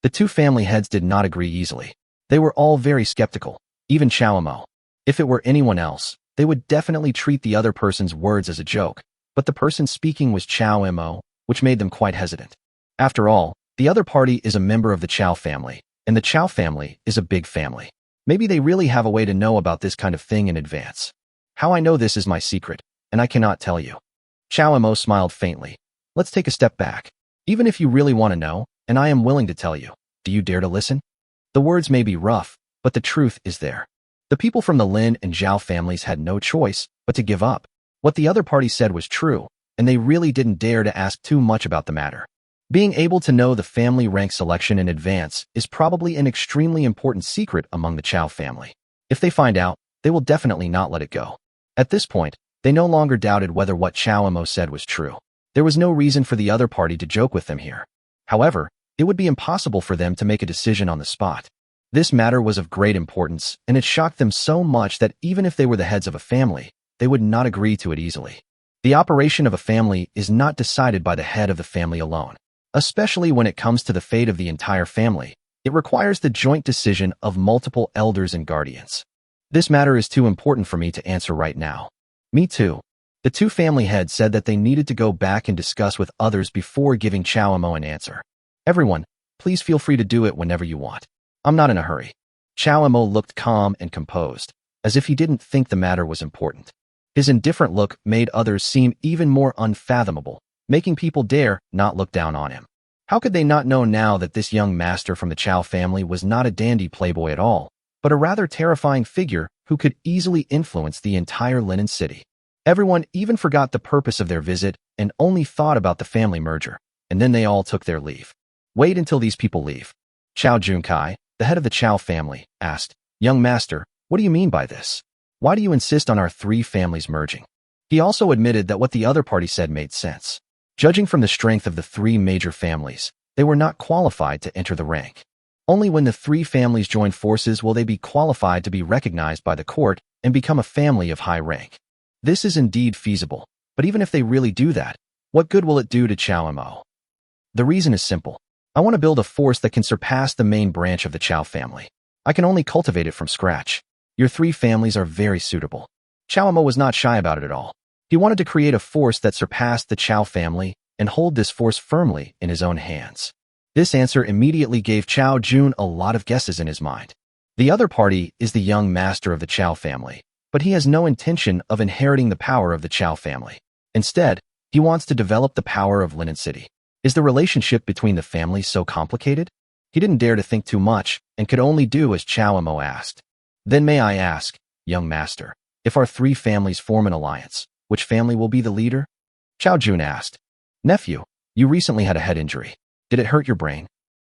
The 2 family heads did not agree easily. They were all very skeptical, even Chow Mo. If it were anyone else, they would definitely treat the other person's words as a joke, but the person speaking was Chow Mo, which made them quite hesitant. After all, the other party is a member of the Chow family, and the Chow family is a big family. Maybe they really have a way to know about this kind of thing in advance. How I know this is my secret, and I cannot tell you. Chow Mo smiled faintly. Let's take a step back. Even if you really want to know, and I am willing to tell you, do you dare to listen? The words may be rough, but the truth is there. The people from the Lin and Zhao families had no choice but to give up. What the other party said was true, and they really didn't dare to ask too much about the matter. Being able to know the family rank selection in advance is probably an extremely important secret among the Chow family. If they find out, they will definitely not let it go. At this point, they no longer doubted whether what Chow Mo said was true. There was no reason for the other party to joke with them here. However, it would be impossible for them to make a decision on the spot. This matter was of great importance, and it shocked them so much that even if they were the heads of a family, they would not agree to it easily. The operation of a family is not decided by the head of the family alone. Especially when it comes to the fate of the entire family, it requires the joint decision of multiple elders and guardians. This matter is too important for me to answer right now. Me too. The 2 family heads said that they needed to go back and discuss with others before giving Chow Mo an answer. Everyone, please feel free to do it whenever you want. I'm not in a hurry. Chow Mo looked calm and composed, as if he didn't think the matter was important. His indifferent look made others seem even more unfathomable, making people dare not look down on him. How could they not know now that this young master from the Chow family was not a dandy playboy at all, but a rather terrifying figure who could easily influence the entire Linen city? Everyone even forgot the purpose of their visit and only thought about the family merger, and then they all took their leave. Wait until these people leave. Chow Junkai, the head of the Chow family, asked, "Young master, what do you mean by this? Why do you insist on our 3 families merging?" He also admitted that what the other party said made sense. Judging from the strength of the 3 major families, they were not qualified to enter the rank. Only when the 3 families join forces will they be qualified to be recognized by the court and become a family of high rank. This is indeed feasible, but even if they really do that, what good will it do to Chow Mo? The reason is simple. I want to build a force that can surpass the main branch of the Chow family. I can only cultivate it from scratch. Your 3 families are very suitable. Chow Mo was not shy about it at all. He wanted to create a force that surpassed the Chow family and hold this force firmly in his own hands. This answer immediately gave Chow Jun a lot of guesses in his mind. The other party is the young master of the Chow family, but he has no intention of inheriting the power of the Chow family. Instead, he wants to develop the power of Linen City. Is the relationship between the families so complicated? He didn't dare to think too much and could only do as Chow Mo asked. Then may I ask, young master, if our three families form an alliance, which family will be the leader? Chow Jun asked. Nephew, you recently had a head injury. Did it hurt your brain?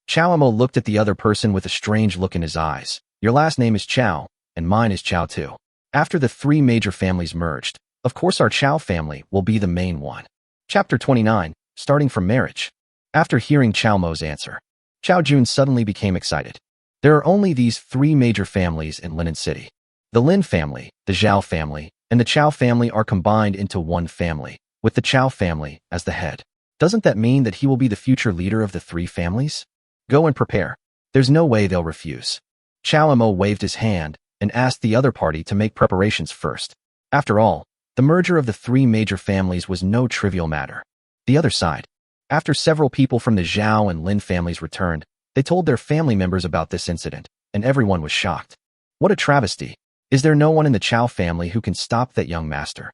Chow Mo looked at the other person with a strange look in his eyes. Your last name is Chow, and mine is Chow too. After the three major families merged, of course our Chow family will be the main one. Chapter 29, Starting from Marriage. After hearing Chow Mo's answer, Chow Jun suddenly became excited. There are only these three major families in Linen City. The Lin family, the Zhao family, and the Chow family are combined into one family, with the Chow family as the head. Doesn't that mean that he will be the future leader of the three families? Go and prepare. There's no way they'll refuse. Chow Mo waved his hand and asked the other party to make preparations first. After all, the merger of the three major families was no trivial matter. The other side. After several people from the Zhao and Lin families returned, they told their family members about this incident, and everyone was shocked. What a travesty. Is there no one in the Chow family who can stop that young master?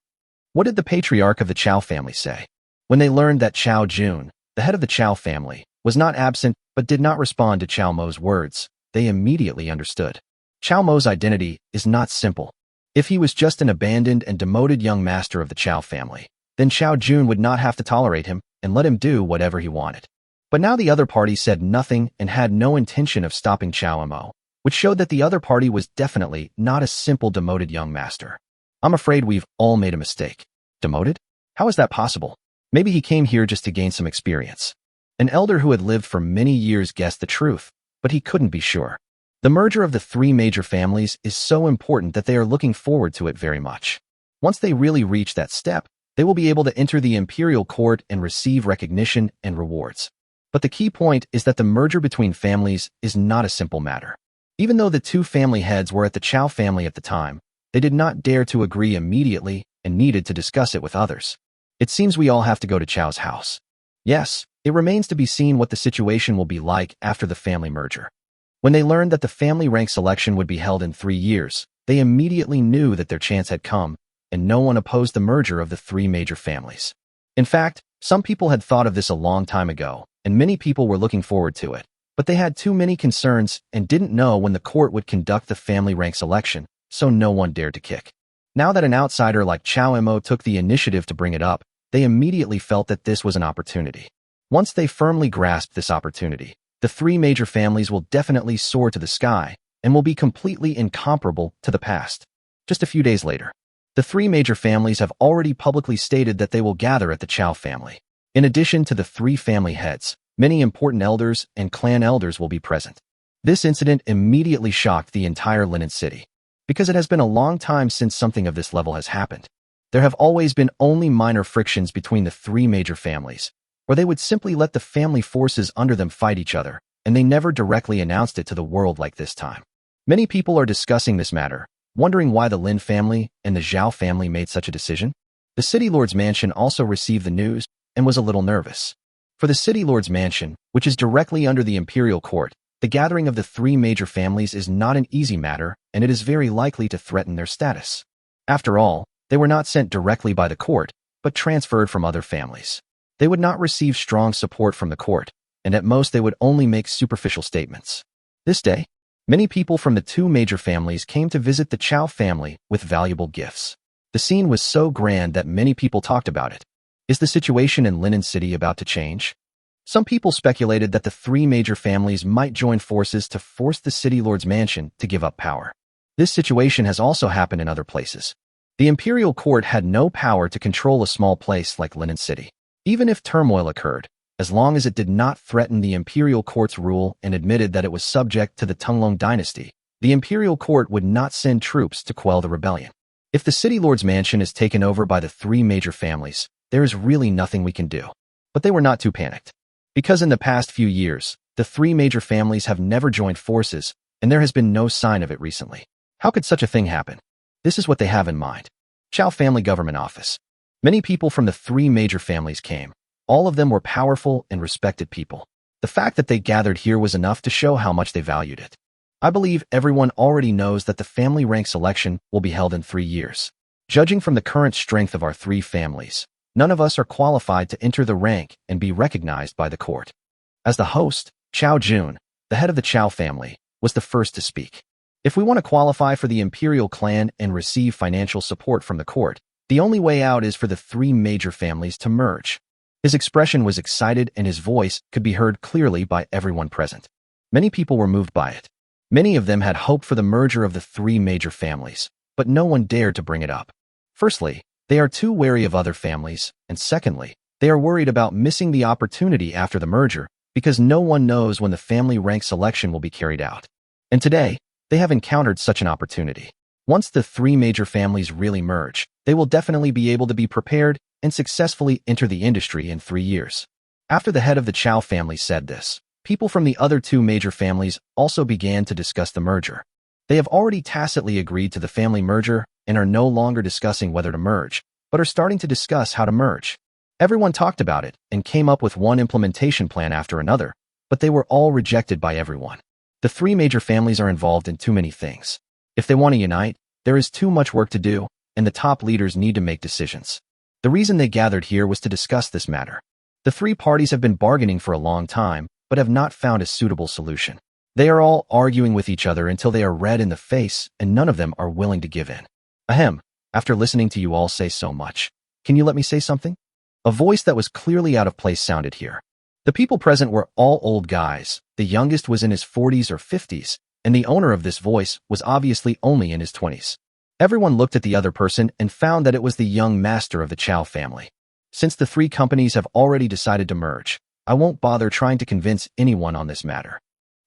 What did the patriarch of the Chow family say? When they learned that Chow Jun, the head of the Chow family, was not absent but did not respond to Chow Mo's words, they immediately understood. Chow Mo's identity is not simple. If he was just an abandoned and demoted young master of the Chow family, then Chow Jun would not have to tolerate him and let him do whatever he wanted. But now the other party said nothing and had no intention of stopping Chow Mo, which showed that the other party was definitely not a simple demoted young master. I'm afraid we've all made a mistake. Demoted? How is that possible? Maybe he came here just to gain some experience. An elder who had lived for many years guessed the truth, but he couldn't be sure. The merger of the three major families is so important that they are looking forward to it very much. Once they really reach that step, they will be able to enter the imperial court and receive recognition and rewards. But the key point is that the merger between families is not a simple matter. Even though the two family heads were at the Chow family at the time, they did not dare to agree immediately and needed to discuss it with others. It seems we all have to go to Chow's house. Yes, it remains to be seen what the situation will be like after the family merger. When they learned that the family rank selection would be held in 3 years, they immediately knew that their chance had come, and no one opposed the merger of the three major families. In fact, some people had thought of this a long time ago, and many people were looking forward to it, but they had too many concerns and didn't know when the court would conduct the family rank selection, so no one dared to kick. Now that an outsider like Chow Mo took the initiative to bring it up, they immediately felt that this was an opportunity. Once they firmly grasped this opportunity, the three major families will definitely soar to the sky and will be completely incomparable to the past. Just a few days later, the three major families have already publicly stated that they will gather at the Chow family. In addition to the three family heads, many important elders and clan elders will be present. This incident immediately shocked the entire Linen City, because it has been a long time since something of this level has happened. There have always been only minor frictions between the three major families, where they would simply let the family forces under them fight each other, and they never directly announced it to the world like this time. Many people are discussing this matter, wondering why the Lin family and the Zhao family made such a decision. The City Lord's mansion also received the news and was a little nervous. For the City Lord's mansion, which is directly under the imperial court, the gathering of the three major families is not an easy matter, and it is very likely to threaten their status. After all, they were not sent directly by the court, but transferred from other families. They would not receive strong support from the court, and at most they would only make superficial statements. This day, many people from the two major families came to visit the Chow family with valuable gifts. The scene was so grand that many people talked about it. Is the situation in Linen City about to change? Some people speculated that the three major families might join forces to force the City Lord's mansion to give up power. This situation has also happened in other places. The imperial court had no power to control a small place like Linen City. Even if turmoil occurred, as long as it did not threaten the imperial court's rule and admitted that it was subject to the Tunglong dynasty, the imperial court would not send troops to quell the rebellion. If the City Lord's mansion is taken over by the three major families, there is really nothing we can do. But they were not too panicked. Because in the past few years, the three major families have never joined forces, and there has been no sign of it recently. How could such a thing happen? This is what they have in mind. Chow Family Government Office. Many people from the three major families came. All of them were powerful and respected people. The fact that they gathered here was enough to show how much they valued it. I believe everyone already knows that the family rank selection will be held in 3 years. Judging from the current strength of our 3 families, none of us are qualified to enter the rank and be recognized by the court. As the host, Chao Jun, the head of the Chao family, was the first to speak. If we want to qualify for the imperial clan and receive financial support from the court, the only way out is for the 3 major families to merge. His expression was excited and his voice could be heard clearly by everyone present. Many people were moved by it. Many of them had hoped for the merger of the 3 major families, but no one dared to bring it up. Firstly, they are too wary of other families, and secondly, they are worried about missing the opportunity after the merger because no one knows when the family rank selection will be carried out. And today, they have encountered such an opportunity. Once the 3 major families really merge, they will definitely be able to be prepared and successfully enter the industry in 3 years. After the head of the Chao family said this, people from the other 2 major families also began to discuss the merger. They have already tacitly agreed to the family merger and are no longer discussing whether to merge, but are starting to discuss how to merge. Everyone talked about it and came up with one implementation plan after another, but they were all rejected by everyone. The 3 major families are involved in too many things. If they want to unite, there is too much work to do, and the top leaders need to make decisions. The reason they gathered here was to discuss this matter. The 3 parties have been bargaining for a long time, but have not found a suitable solution. They are all arguing with each other until they are red in the face, and none of them are willing to give in. Ahem, after listening to you all say so much, can you let me say something? A voice that was clearly out of place sounded here. The people present were all old guys. The youngest was in his 40s or 50s, and the owner of this voice was obviously only in his 20s. Everyone looked at the other person and found that it was the young master of the Chao family. Since the 3 companies have already decided to merge, I won't bother trying to convince anyone on this matter.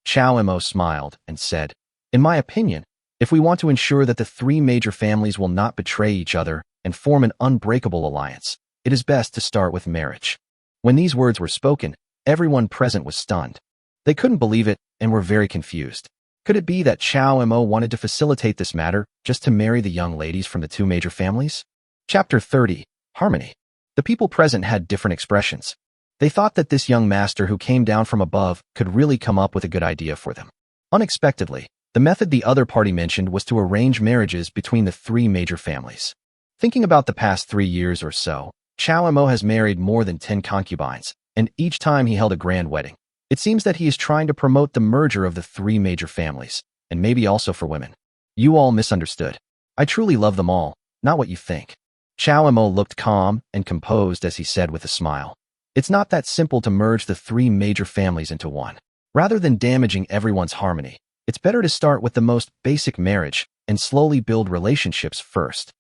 Chao Mo smiled and said, in my opinion, if we want to ensure that the 3 major families will not betray each other and form an unbreakable alliance, it is best to start with marriage. When these words were spoken, everyone present was stunned. They couldn't believe it and were very confused. Could it be that Chao Mo wanted to facilitate this matter just to marry the young ladies from the 2 major families? Chapter 30, Harmony. The people present had different expressions. They thought that this young master who came down from above could really come up with a good idea for them. Unexpectedly, the method the other party mentioned was to arrange marriages between the 3 major families. Thinking about the past 3 years or so, Chao Mo has married more than 10 concubines, and each time he held a grand wedding. It seems that he is trying to promote the merger of the 3 major families, and maybe also for women. You all misunderstood. I truly love them all, not what you think. Chao Mo looked calm and composed as he said with a smile. It's not that simple to merge the 3 major families into one. Rather than damaging everyone's harmony, it's better to start with the most basic marriage and slowly build relationships first.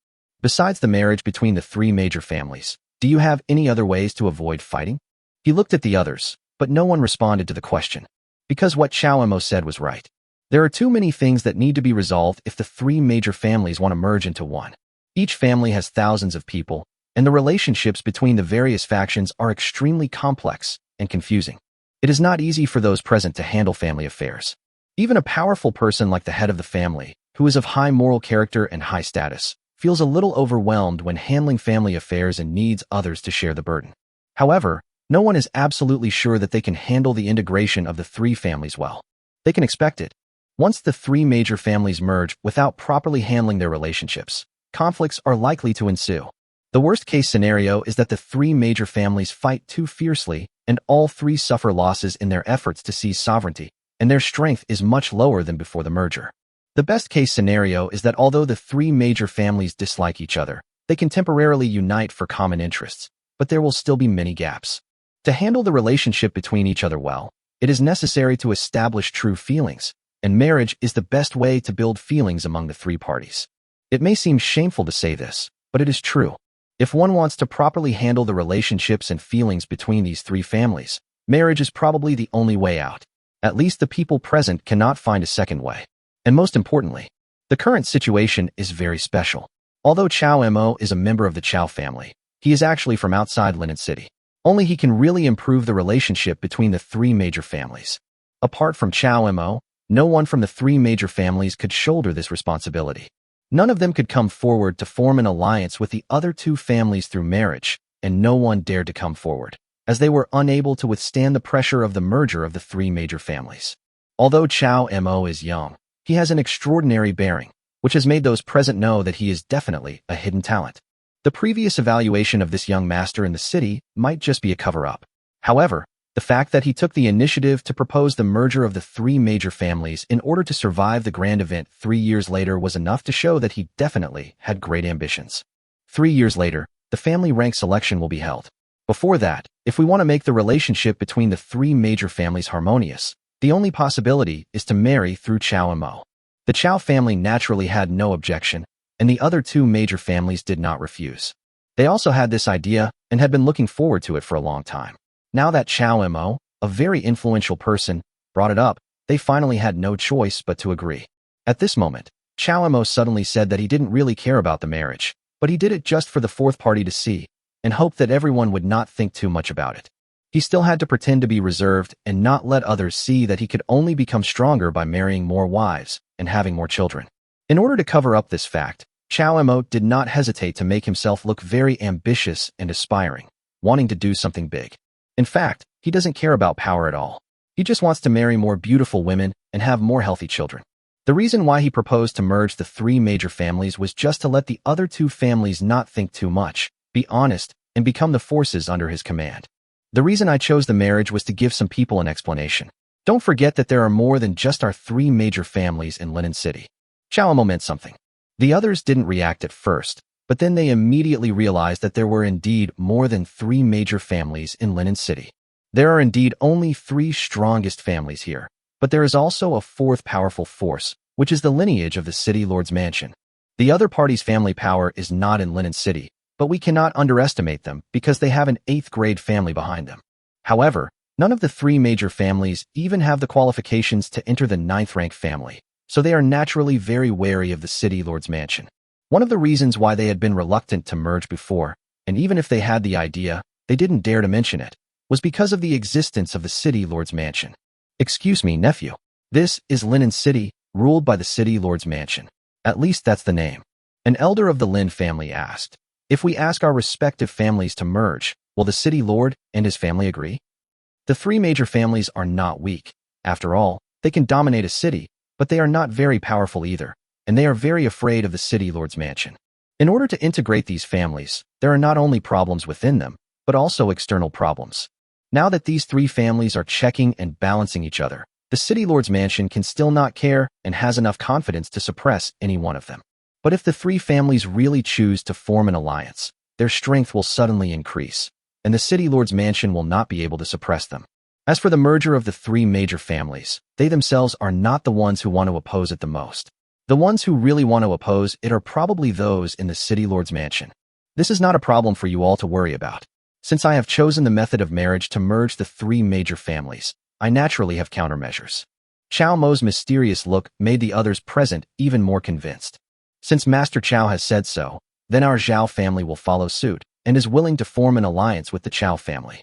Besides the marriage between the 3 major families, do you have any other ways to avoid fighting? He looked at the others, but no one responded to the question. Because what Chao Mo said was right. There are too many things that need to be resolved if the 3 major families want to merge into one. Each family has thousands of people, and the relationships between the various factions are extremely complex and confusing. It is not easy for those present to handle family affairs. Even a powerful person like the head of the family, who is of high moral character and high status, feels a little overwhelmed when handling family affairs and needs others to share the burden. However, no one is absolutely sure that they can handle the integration of the 3 families well. They can expect it. Once the 3 major families merge without properly handling their relationships, conflicts are likely to ensue. The worst-case scenario is that the 3 major families fight too fiercely and all 3 suffer losses in their efforts to seize sovereignty, and their strength is much lower than before the merger. The best-case scenario is that although the 3 major families dislike each other, they can temporarily unite for common interests, but there will still be many gaps. To handle the relationship between each other well, it is necessary to establish true feelings, and marriage is the best way to build feelings among the 3 parties. It may seem shameful to say this, but it is true. If one wants to properly handle the relationships and feelings between these 3 families, marriage is probably the only way out. At least the people present cannot find a second way. And most importantly, the current situation is very special. Although Chao Mo is a member of the Chao family, he is actually from outside Linen City. Only he can really improve the relationship between the 3 major families. Apart from Chao Mo, no one from the 3 major families could shoulder this responsibility. None of them could come forward to form an alliance with the other 2 families through marriage, and no one dared to come forward, as they were unable to withstand the pressure of the merger of the 3 major families. Although Chao Mo is young, He has an extraordinary bearing, which has made those present know that he is definitely a hidden talent. The previous evaluation of this young master in the city might just be a cover-up. However, the fact that he took the initiative to propose the merger of the three major families in order to survive the grand event 3 years later was enough to show that he definitely had great ambitions. 3 years later, the family rank selection will be held. Before that, if we want to make the relationship between the three major families harmonious, the only possibility is to marry through Chow and Mo. The Chow family naturally had no objection, and the other two major families did not refuse. They also had this idea and had been looking forward to it for a long time. Now that Chow and Mo, a very influential person, brought it up, they finally had no choice but to agree. At this moment, Chow and Mo suddenly said that he didn't really care about the marriage, but he did it just for the fourth party to see, and hoped that everyone would not think too much about it. He still had to pretend to be reserved and not let others see that he could only become stronger by marrying more wives and having more children. In order to cover up this fact, Chow and Mo did not hesitate to make himself look very ambitious and aspiring, wanting to do something big. In fact, he doesn't care about power at all. He just wants to marry more beautiful women and have more healthy children. The reason why he proposed to merge the three major families was just to let the other two families not think too much, be honest, and become the forces under his command. The reason I chose the marriage was to give some people an explanation. Don't forget that there are more than just our three major families in Linen City. Chow and Mo meant something. The others didn't react at first, but then they immediately realized that there were indeed more than three major families in Linen City. There are indeed only three strongest families here, but there is also a fourth powerful force, which is the lineage of the City Lord's mansion. The other party's family power is not in Linen City, but we cannot underestimate them because they have an 8th grade family behind them. However, none of the three major families even have the qualifications to enter the 9th rank family, so they are naturally very wary of the City Lord's mansion. One of the reasons why they had been reluctant to merge before, and even if they had the idea, they didn't dare to mention it, was because of the existence of the City Lord's mansion. Excuse me, nephew. This is Linen City, ruled by the City Lord's mansion. At least that's the name. An elder of the Lin family asked, if we ask our respective families to merge, will the City Lord and his family agree? The three major families are not weak. After all, they can dominate a city, but they are not very powerful either, and they are very afraid of the City Lord's mansion. In order to integrate these families, there are not only problems within them, but also external problems. Now that these three families are checking and balancing each other, the City Lord's mansion can still not care and has enough confidence to suppress any one of them. But if the three families really choose to form an alliance, their strength will suddenly increase, and the City Lord's mansion will not be able to suppress them. As for the merger of the three major families, they themselves are not the ones who want to oppose it the most. The ones who really want to oppose it are probably those in the City Lord's mansion. This is not a problem for you all to worry about. Since I have chosen the method of marriage to merge the three major families, I naturally have countermeasures. Chow Mo's mysterious look made the others present even more convinced. Since Master Chow has said so, then our Zhao family will follow suit and is willing to form an alliance with the Chow family.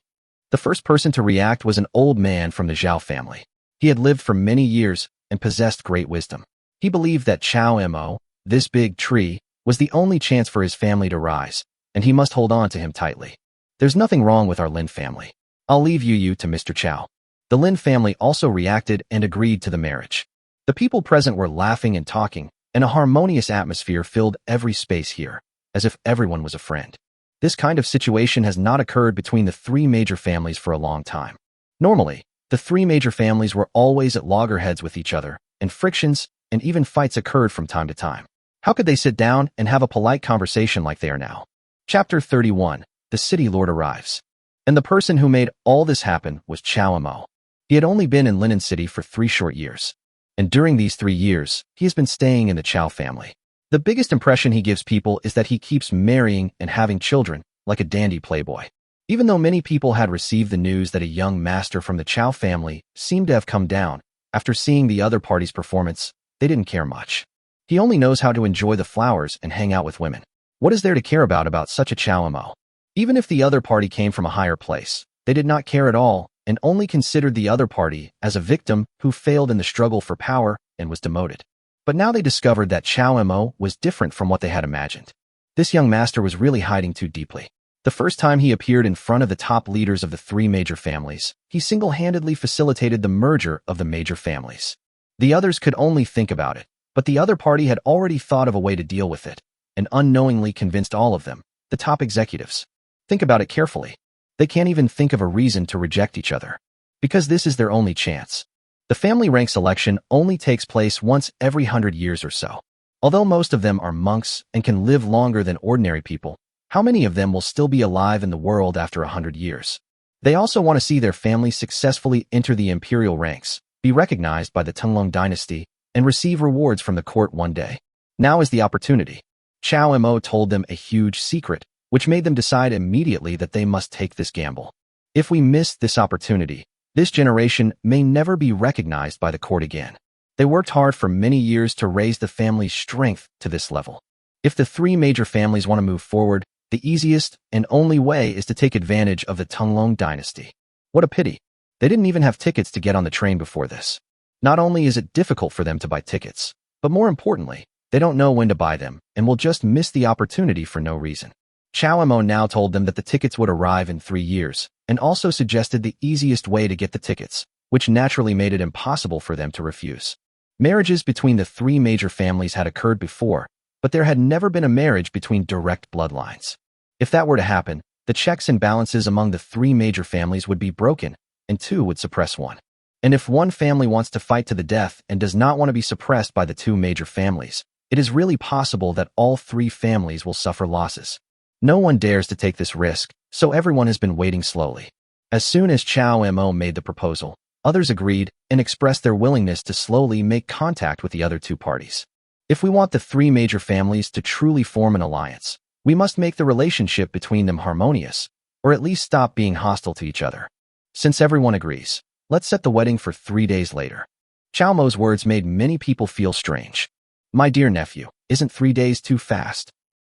The first person to react was an old man from the Zhao family. He had lived for many years and possessed great wisdom. He believed that Chow Mo, this big tree, was the only chance for his family to rise, and he must hold on to him tightly. There's nothing wrong with our Lin family. I'll leave you to Mr. Chow. The Lin family also reacted and agreed to the marriage. The people present were laughing and talking, and a harmonious atmosphere filled every space here, as if everyone was a friend. This kind of situation has not occurred between the three major families for a long time. Normally, the three major families were always at loggerheads with each other, and frictions and even fights occurred from time to time. How could they sit down and have a polite conversation like they are now? Chapter 31. The City Lord arrives. And the person who made all this happen was Chow Mo. He had only been in Linen City for 3 short years. And during these 3 years, he has been staying in the Chow family. The biggest impression he gives people is that he keeps marrying and having children, like a dandy playboy. Even though many people had received the news that a young master from the Chow family seemed to have come down, after seeing the other party's performance, they didn't care much. He only knows how to enjoy the flowers and hang out with women. What is there to care about such a Chow Mo? Even if the other party came from a higher place, they did not care at all and only considered the other party as a victim who failed in the struggle for power and was demoted. But now they discovered that Chow Mo was different from what they had imagined. This young master was really hiding too deeply. The first time he appeared in front of the top leaders of the 3 major families, he single-handedly facilitated the merger of the major families. The others could only think about it, but the other party had already thought of a way to deal with it, and unknowingly convinced all of them, the top executives. Think about it carefully. They can't even think of a reason to reject each other, because this is their only chance. The family rank selection only takes place once every 100 years or so. Although most of them are monks and can live longer than ordinary people, how many of them will still be alive in the world after 100 years? They also want to see their family successfully enter the imperial ranks, be recognized by the Tunglong dynasty, and receive rewards from the court one day. Now is the opportunity. Chao Mo told them a huge secret, which made them decide immediately that they must take this gamble. If we miss this opportunity, this generation may never be recognized by the court again. They worked hard for many years to raise the family's strength to this level. If the three major families want to move forward, the easiest and only way is to take advantage of the Tunglong dynasty. What a pity. They didn't even have tickets to get on the train before this. Not only is it difficult for them to buy tickets, but more importantly, they don't know when to buy them and will just miss the opportunity for no reason. Chao Mo now told them that the tickets would arrive in 3 years, and also suggested the easiest way to get the tickets, which naturally made it impossible for them to refuse. Marriages between the three major families had occurred before, but there had never been a marriage between direct bloodlines. If that were to happen, the checks and balances among the three major families would be broken, and two would suppress one. And if one family wants to fight to the death and does not want to be suppressed by the two major families, it is really possible that all three families will suffer losses. No one dares to take this risk, so everyone has been waiting slowly. As soon as Chao Mo made the proposal, others agreed and expressed their willingness to slowly make contact with the other two parties. If we want the three major families to truly form an alliance, we must make the relationship between them harmonious, or at least stop being hostile to each other. Since everyone agrees, let's set the wedding for 3 days later. Chao Mo's words made many people feel strange. My dear nephew, isn't 3 days too fast?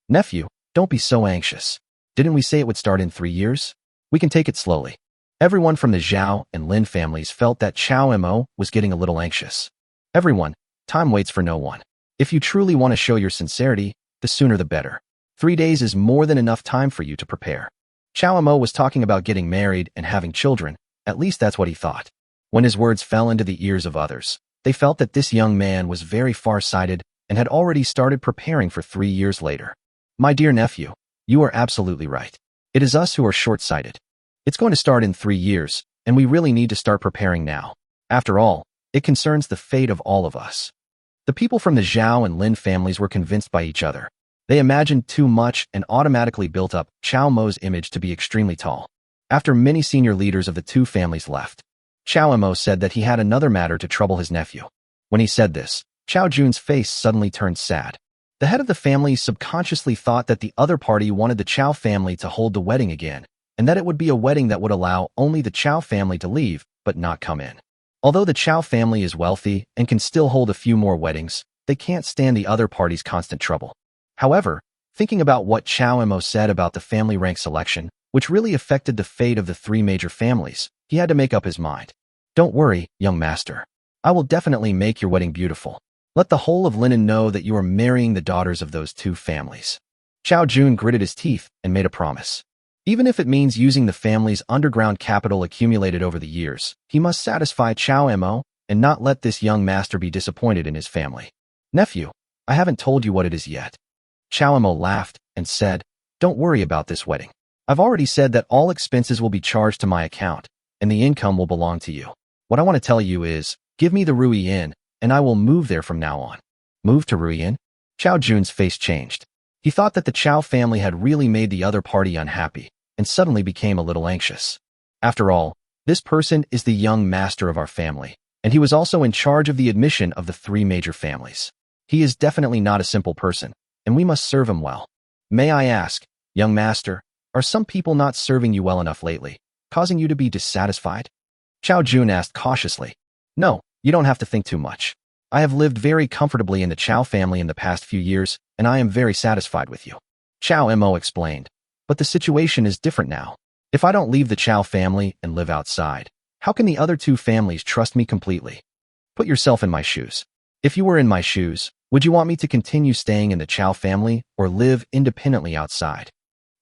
Nephew, don't be so anxious. Didn't we say it would start in 3 years? We can take it slowly. Everyone from the Zhao and Lin families felt that Chao Mo was getting a little anxious. Everyone, time waits for no one. If you truly want to show your sincerity, the sooner the better. 3 days is more than enough time for you to prepare. Chao Mo was talking about getting married and having children, at least that's what he thought. When his words fell into the ears of others, they felt that this young man was very far-sighted and had already started preparing for 3 years later. My dear nephew, you are absolutely right. It is us who are short-sighted. It's going to start in 3 years, and we really need to start preparing now. After all, it concerns the fate of all of us. The people from the Zhao and Lin families were convinced by each other. They imagined too much and automatically built up Chao Mo's image to be extremely tall. After many senior leaders of the two families left, Chao Mo said that he had another matter to trouble his nephew. When he said this, Chao Jun's face suddenly turned sad. The head of the family subconsciously thought that the other party wanted the Chao family to hold the wedding again, and that it would be a wedding that would allow only the Chao family to leave, but not come in. Although the Chao family is wealthy and can still hold a few more weddings, they can't stand the other party's constant trouble. However, thinking about what Chao Mo said about the family rank selection, which really affected the fate of the three major families, he had to make up his mind. Don't worry, young master. I will definitely make your wedding beautiful. Let the whole of Linen know that you are marrying the daughters of those two families. Chao Jun gritted his teeth and made a promise. Even if it means using the family's underground capital accumulated over the years, he must satisfy Chao Mo and not let this young master be disappointed in his family. Nephew, I haven't told you what it is yet. Chao Mo laughed and said, don't worry about this wedding. I've already said that all expenses will be charged to my account, and the income will belong to you. What I want to tell you is, give me the Rui Inn, and I will move there from now on. Move to Rui Inn? Chao Jun's face changed. He thought that the Chao family had really made the other party unhappy, and suddenly became a little anxious. After all, this person is the young master of our family, and he was also in charge of the admission of the three major families. He is definitely not a simple person, and we must serve him well. May I ask, young master, are some people not serving you well enough lately, causing you to be dissatisfied? Chao Jun asked cautiously. No, you don't have to think too much. I have lived very comfortably in the Chao family in the past few years, and I am very satisfied with you. Chao Mo explained. But the situation is different now. If I don't leave the Chao family and live outside, how can the other two families trust me completely? Put yourself in my shoes. If you were in my shoes, would you want me to continue staying in the Chao family or live independently outside?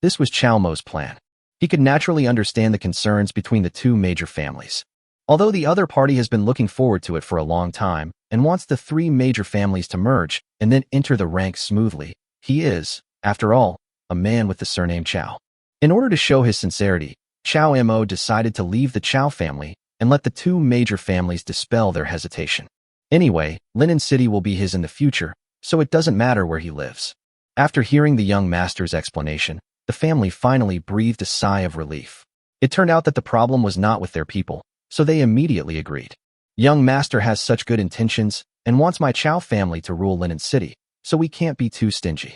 This was Chao Mo's plan. He could naturally understand the concerns between the two major families. Although the other party has been looking forward to it for a long time and wants the three major families to merge and then enter the ranks smoothly, he is, after all, a man with the surname Chow. In order to show his sincerity, Chow Mo decided to leave the Chow family and let the two major families dispel their hesitation. Anyway, Linen City will be his in the future, so it doesn't matter where he lives. After hearing the young master's explanation, the family finally breathed a sigh of relief. It turned out that the problem was not with their people, so they immediately agreed. Young master has such good intentions and wants my Chow family to rule Linen City, so we can't be too stingy.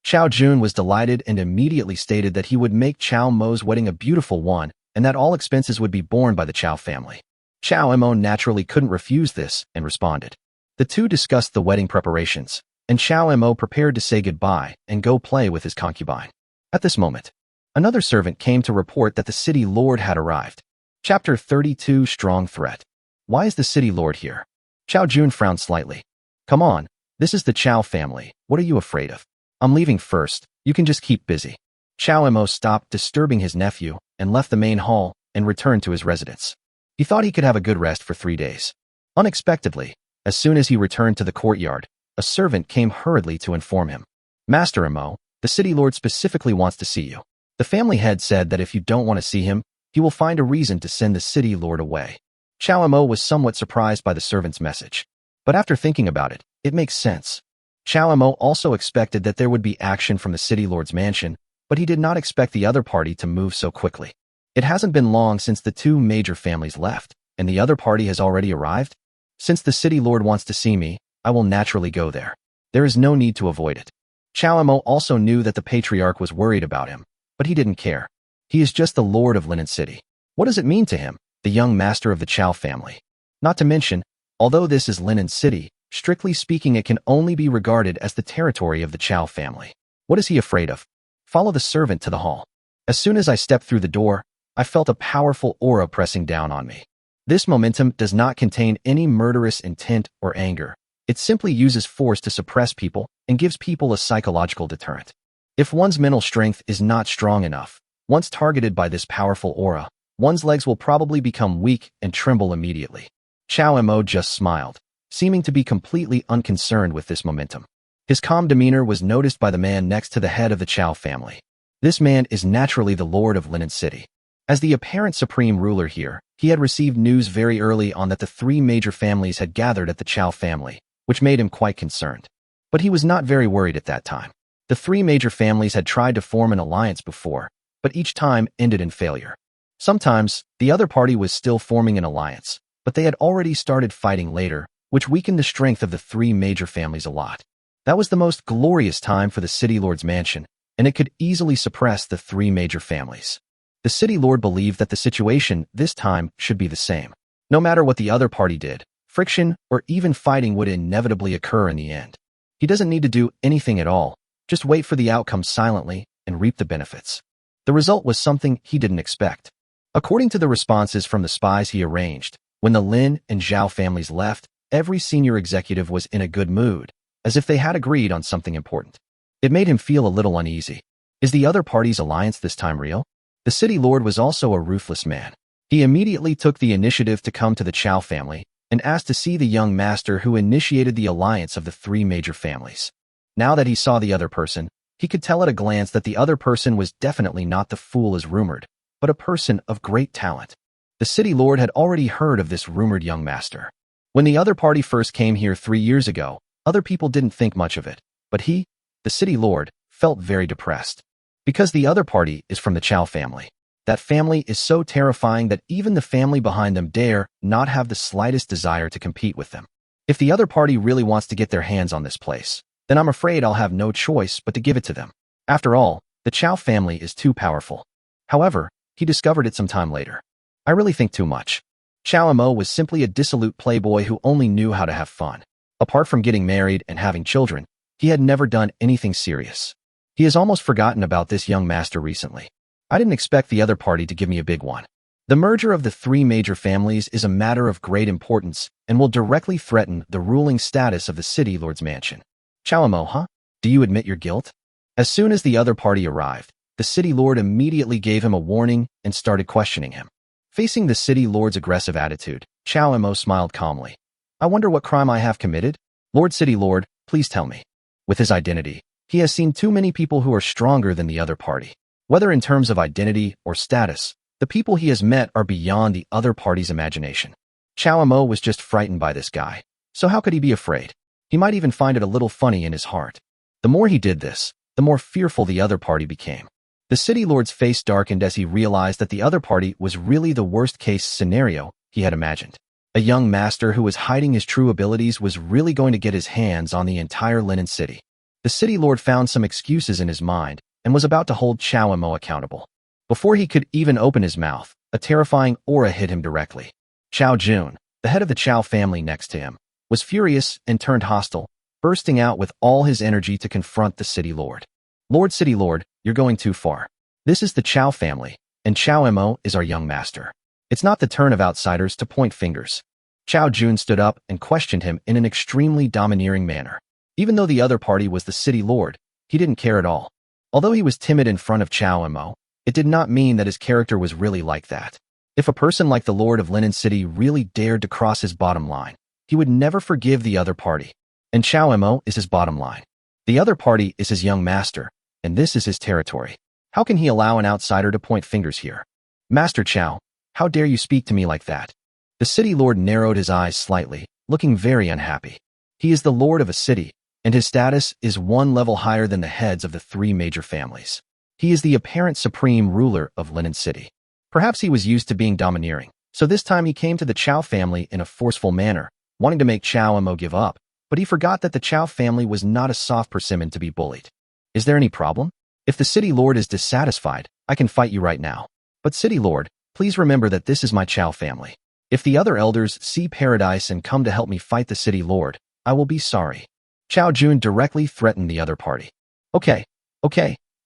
Chow Jun was delighted and immediately stated that he would make Chow Mo's wedding a beautiful one and that all expenses would be borne by the Chow family. Chow Mo naturally couldn't refuse this and responded. The two discussed the wedding preparations, and Chow Mo prepared to say goodbye and go play with his concubine. At this moment, another servant came to report that the city lord had arrived. Chapter 32 Strong Threat. Why is the city lord here? Chow Jun frowned slightly. Come on, this is the Chow family. What are you afraid of? I'm leaving first. You can just keep busy. Chow Mo stopped disturbing his nephew and left the main hall and returned to his residence. He thought he could have a good rest for 3 days. Unexpectedly, as soon as he returned to the courtyard, a servant came hurriedly to inform him. Master Mo, the city lord specifically wants to see you. The family head said that if you don't want to see him, he will find a reason to send the city lord away. Chow Mo was somewhat surprised by the servant's message. But after thinking about it, it makes sense. Chow Mo also expected that there would be action from the city lord's mansion, but he did not expect the other party to move so quickly. It hasn't been long since the two major families left, and the other party has already arrived. Since the city lord wants to see me, I will naturally go there. There is no need to avoid it. Chow Mo also knew that the patriarch was worried about him, but he didn't care. He is just the lord of Linen City. What does it mean to him, the young master of the Chow family? Not to mention, although this is Linen City, strictly speaking it can only be regarded as the territory of the Chow family. What is he afraid of? Follow the servant to the hall. As soon as I stepped through the door, I felt a powerful aura pressing down on me. This momentum does not contain any murderous intent or anger. It simply uses force to suppress people and gives people a psychological deterrent. If one's mental strength is not strong enough, once targeted by this powerful aura, one's legs will probably become weak and tremble immediately. Chow Mo just smiled, seeming to be completely unconcerned with this momentum. His calm demeanor was noticed by the man next to the head of the Chow family. This man is naturally the lord of Linen City. As the apparent supreme ruler here, he had received news very early on that the three major families had gathered at the Chow family, which made him quite concerned. But he was not very worried at that time. The three major families had tried to form an alliance before, but each time ended in failure. Sometimes, the other party was still forming an alliance, but they had already started fighting later, which weakened the strength of the three major families a lot. That was the most glorious time for the city lord's mansion, and it could easily suppress the three major families. The city lord believed that the situation this time should be the same. No matter what the other party did, friction or even fighting would inevitably occur in the end. He doesn't need to do anything at all, just wait for the outcome silently and reap the benefits. The result was something he didn't expect. According to the responses from the spies he arranged, when the Lin and Zhao families left, every senior executive was in a good mood, as if they had agreed on something important. It made him feel a little uneasy. Is the other party's alliance this time real? The city lord was also a ruthless man. He immediately took the initiative to come to the Chow family and asked to see the young master who initiated the alliance of the three major families. Now that he saw the other person, he could tell at a glance that the other person was definitely not the fool as rumored, but a person of great talent. The city lord had already heard of this rumored young master. When the other party first came here 3 years ago, other people didn't think much of it, but he, the city lord, felt very depressed. Because the other party is from the Chow family. That family is so terrifying that even the family behind them dare not have the slightest desire to compete with them. If the other party really wants to get their hands on this place, then I'm afraid I'll have no choice but to give it to them. After all, the Chow family is too powerful. However, he discovered it some time later. I really think too much. Chow Mo was simply a dissolute playboy who only knew how to have fun. Apart from getting married and having children, he had never done anything serious. He has almost forgotten about this young master recently. I didn't expect the other party to give me a big one. The merger of the three major families is a matter of great importance and will directly threaten the ruling status of the city lord's mansion. Chow Mo, huh? Do you admit your guilt? As soon as the other party arrived, the city lord immediately gave him a warning and started questioning him. Facing the city lord's aggressive attitude, Chow Mo smiled calmly. I wonder what crime I have committed? Lord City Lord, please tell me. With his identity, he has seen too many people who are stronger than the other party. Whether in terms of identity or status, the people he has met are beyond the other party's imagination. Chow Mo was just frightened by this guy, so how could he be afraid? He might even find it a little funny in his heart. The more he did this, the more fearful the other party became. The city lord's face darkened as he realized that the other party was really the worst-case scenario he had imagined. A young master who was hiding his true abilities was really going to get his hands on the entire Linen City. The city lord found some excuses in his mind and was about to hold Chow Mo accountable. Before he could even open his mouth, a terrifying aura hit him directly. Chow Jun, the head of the Chow family next to him, was furious and turned hostile, bursting out with all his energy to confront the city lord. Lord City Lord, you're going too far. This is the Chow family, and Chow Mo is our young master. It's not the turn of outsiders to point fingers. Chow Jun stood up and questioned him in an extremely domineering manner. Even though the other party was the city lord, he didn't care at all. Although he was timid in front of Chow Mo, it did not mean that his character was really like that. If a person like the Lord of Linen City really dared to cross his bottom line, he would never forgive the other party. And Chow Mo is his bottom line. The other party is his young master, and this is his territory. How can he allow an outsider to point fingers here? Master Chow, how dare you speak to me like that? The city lord narrowed his eyes slightly, looking very unhappy. He is the lord of a city, and his status is one level higher than the heads of the three major families. He is the apparent supreme ruler of Linen City. Perhaps he was used to being domineering, so this time he came to the Chow family in a forceful manner, wanting to make Chow Mo give up, but he forgot that the Chow family was not a soft persimmon to be bullied. Is there any problem? If the city lord is dissatisfied, I can fight you right now. But city lord, please remember that this is my Chow family. If the other elders see paradise and come to help me fight the city lord, I will be sorry. Chow Jun directly threatened the other party. Okay,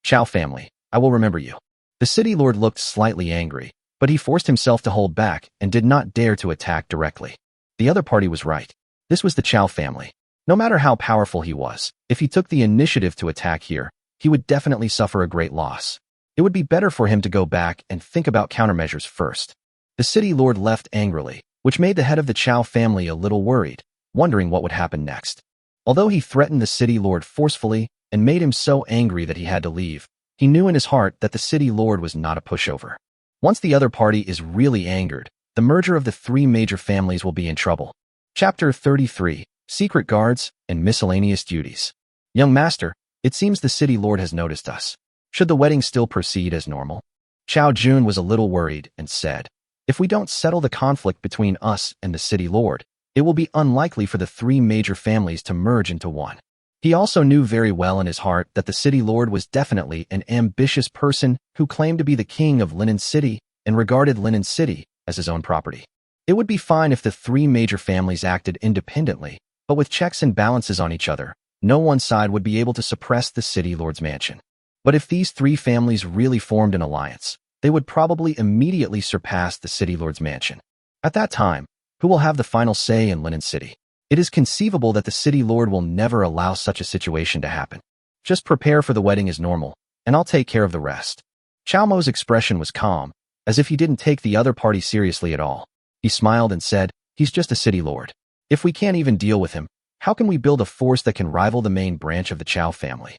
Chow family, I will remember you. The city lord looked slightly angry, but he forced himself to hold back and did not dare to attack directly. The other party was right. This was the Chow family. No matter how powerful he was, if he took the initiative to attack here, he would definitely suffer a great loss. It would be better for him to go back and think about countermeasures first. The city lord left angrily, which made the head of the Chow family a little worried, wondering what would happen next. Although he threatened the city lord forcefully and made him so angry that he had to leave, he knew in his heart that the city lord was not a pushover. Once the other party is really angered, the merger of the three major families will be in trouble. Chapter 33, Secret Guards and Miscellaneous Duties. Young master, it seems the city lord has noticed us. Should the wedding still proceed as normal? Chow Jun was a little worried and said, if we don't settle the conflict between us and the city lord, it will be unlikely for the three major families to merge into one. He also knew very well in his heart that the city lord was definitely an ambitious person who claimed to be the king of Linen City and regarded Linen City as his own property. It would be fine if the three major families acted independently, but with checks and balances on each other, no one side would be able to suppress the city lord's mansion. But if these three families really formed an alliance, they would probably immediately surpass the city lord's mansion. At that time, who will have the final say in Linen City? It is conceivable that the city lord will never allow such a situation to happen. Just prepare for the wedding as normal, and I'll take care of the rest. Chow Mo's expression was calm, as if he didn't take the other party seriously at all. He smiled and said, he's just a city lord. If we can't even deal with him, how can we build a force that can rival the main branch of the Chow family?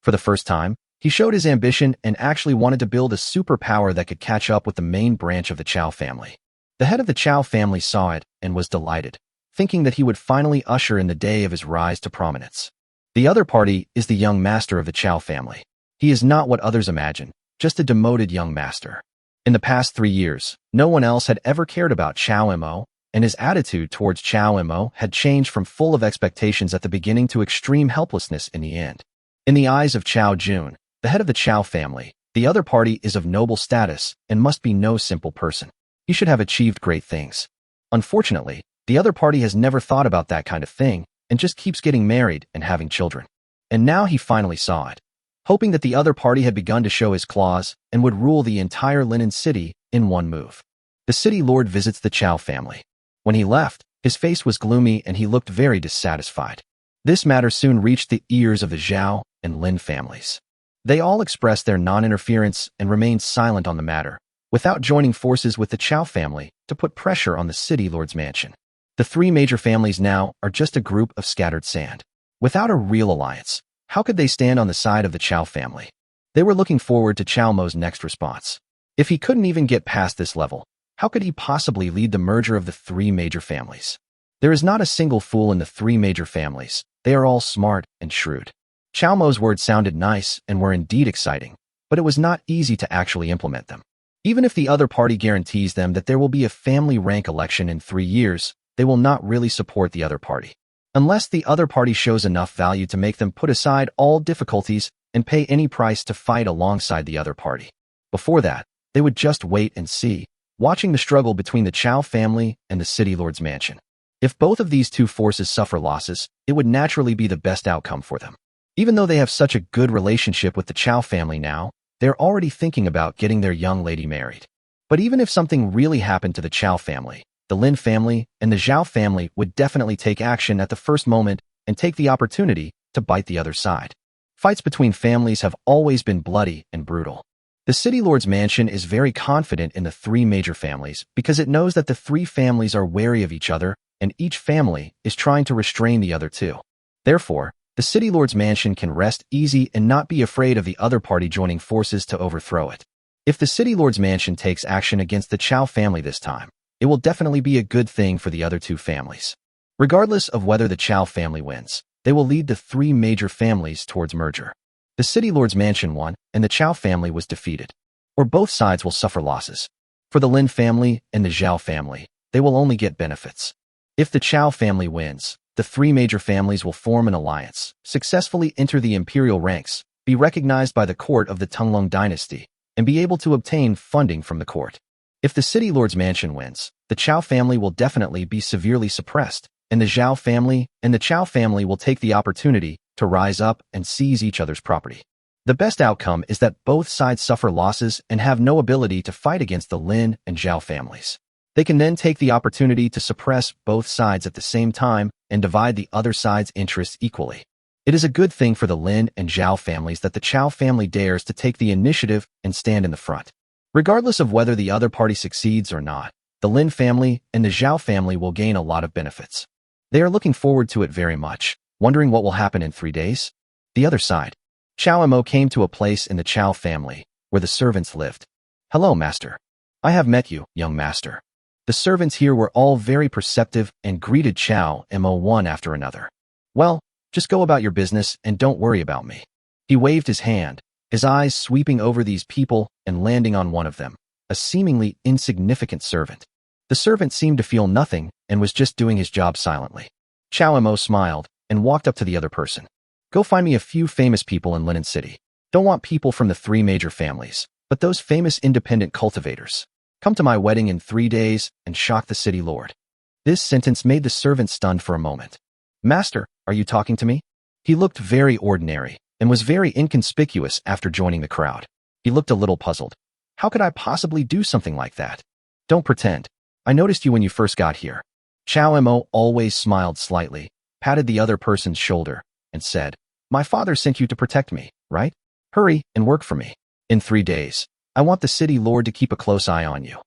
For the first time, he showed his ambition and actually wanted to build a superpower that could catch up with the main branch of the Chow family. The head of the Chow family saw it and was delighted, thinking that he would finally usher in the day of his rise to prominence. The other party is the young master of the Chow family. He is not what others imagine, just a demoted young master. In the past 3 years, no one else had ever cared about Chow Mo, and his attitude towards Chow Mo had changed from full of expectations at the beginning to extreme helplessness in the end. In the eyes of Chow Jun, the head of the Chow family, the other party is of noble status and must be no simple person. He should have achieved great things. Unfortunately, the other party has never thought about that kind of thing and just keeps getting married and having children. And now he finally saw it. Hoping that the other party had begun to show his claws and would rule the entire Linen City in one move. The city lord visits the Chow family. When he left, his face was gloomy and he looked very dissatisfied. This matter soon reached the ears of the Zhao and Lin families. They all expressed their non-interference and remained silent on the matter, without joining forces with the Chow family to put pressure on the city lord's mansion. The three major families now are just a group of scattered sand. Without a real alliance, how could they stand on the side of the Chow family? They were looking forward to Chow Mo's next response. If he couldn't even get past this level, how could he possibly lead the merger of the three major families? There is not a single fool in the three major families. They are all smart and shrewd. Chow Mo's words sounded nice and were indeed exciting, but it was not easy to actually implement them. Even if the other party guarantees them that there will be a family rank election in 3 years, they will not really support the other party. Unless the other party shows enough value to make them put aside all difficulties and pay any price to fight alongside the other party. Before that, they would just wait and see, watching the struggle between the Chow family and the city lord's mansion. If both of these two forces suffer losses, it would naturally be the best outcome for them. Even though they have such a good relationship with the Chow family now, they're already thinking about getting their young lady married. But even if something really happened to the Chow family, the Lin family and the Zhao family would definitely take action at the first moment and take the opportunity to bite the other side. Fights between families have always been bloody and brutal. The city lord's mansion is very confident in the three major families because it knows that the three families are wary of each other and each family is trying to restrain the other two. Therefore, the city lord's mansion can rest easy and not be afraid of the other party joining forces to overthrow it. If the city lord's mansion takes action against the Chow family this time, it will definitely be a good thing for the other two families. Regardless of whether the Chow family wins, they will lead the three major families towards merger. The city lord's mansion won and the Chow family was defeated, or both sides will suffer losses. For the Lin family and the Zhao family, they will only get benefits. If the Chow family wins, the three major families will form an alliance, successfully enter the imperial ranks, be recognized by the court of the Tunglong dynasty, and be able to obtain funding from the court. If the city lord's mansion wins, the Chow family will definitely be severely suppressed, and the Zhao family and the Chow family will take the opportunity to rise up and seize each other's property. The best outcome is that both sides suffer losses and have no ability to fight against the Lin and Zhao families. They can then take the opportunity to suppress both sides at the same time and divide the other side's interests equally. It is a good thing for the Lin and Zhao families that the Chow family dares to take the initiative and stand in the front. Regardless of whether the other party succeeds or not, the Lin family and the Zhao family will gain a lot of benefits. They are looking forward to it very much, wondering what will happen in 3 days. The other side. Chow Mo came to a place in the Chow family where the servants lived. "Hello, master. I have met you, young master." The servants here were all very perceptive and greeted Chow Mo one after another. "Well, just go about your business and don't worry about me." He waved his hand, his eyes sweeping over these people and landing on one of them, a seemingly insignificant servant. The servant seemed to feel nothing and was just doing his job silently. Chow Mo smiled and walked up to the other person. "Go find me a few famous people in Linen City. Don't want people from the three major families, but those famous independent cultivators. Come to my wedding in 3 days and shock the city lord." This sentence made the servant stunned for a moment. "Master, are you talking to me?" He looked very ordinary and was very inconspicuous after joining the crowd. He looked a little puzzled. "How could I possibly do something like that?" "Don't pretend. I noticed you when you first got here." Chow Mo always smiled slightly, patted the other person's shoulder, and said, "My father sent you to protect me, right? Hurry and work for me. In 3 days, I want the city lord to keep a close eye on you."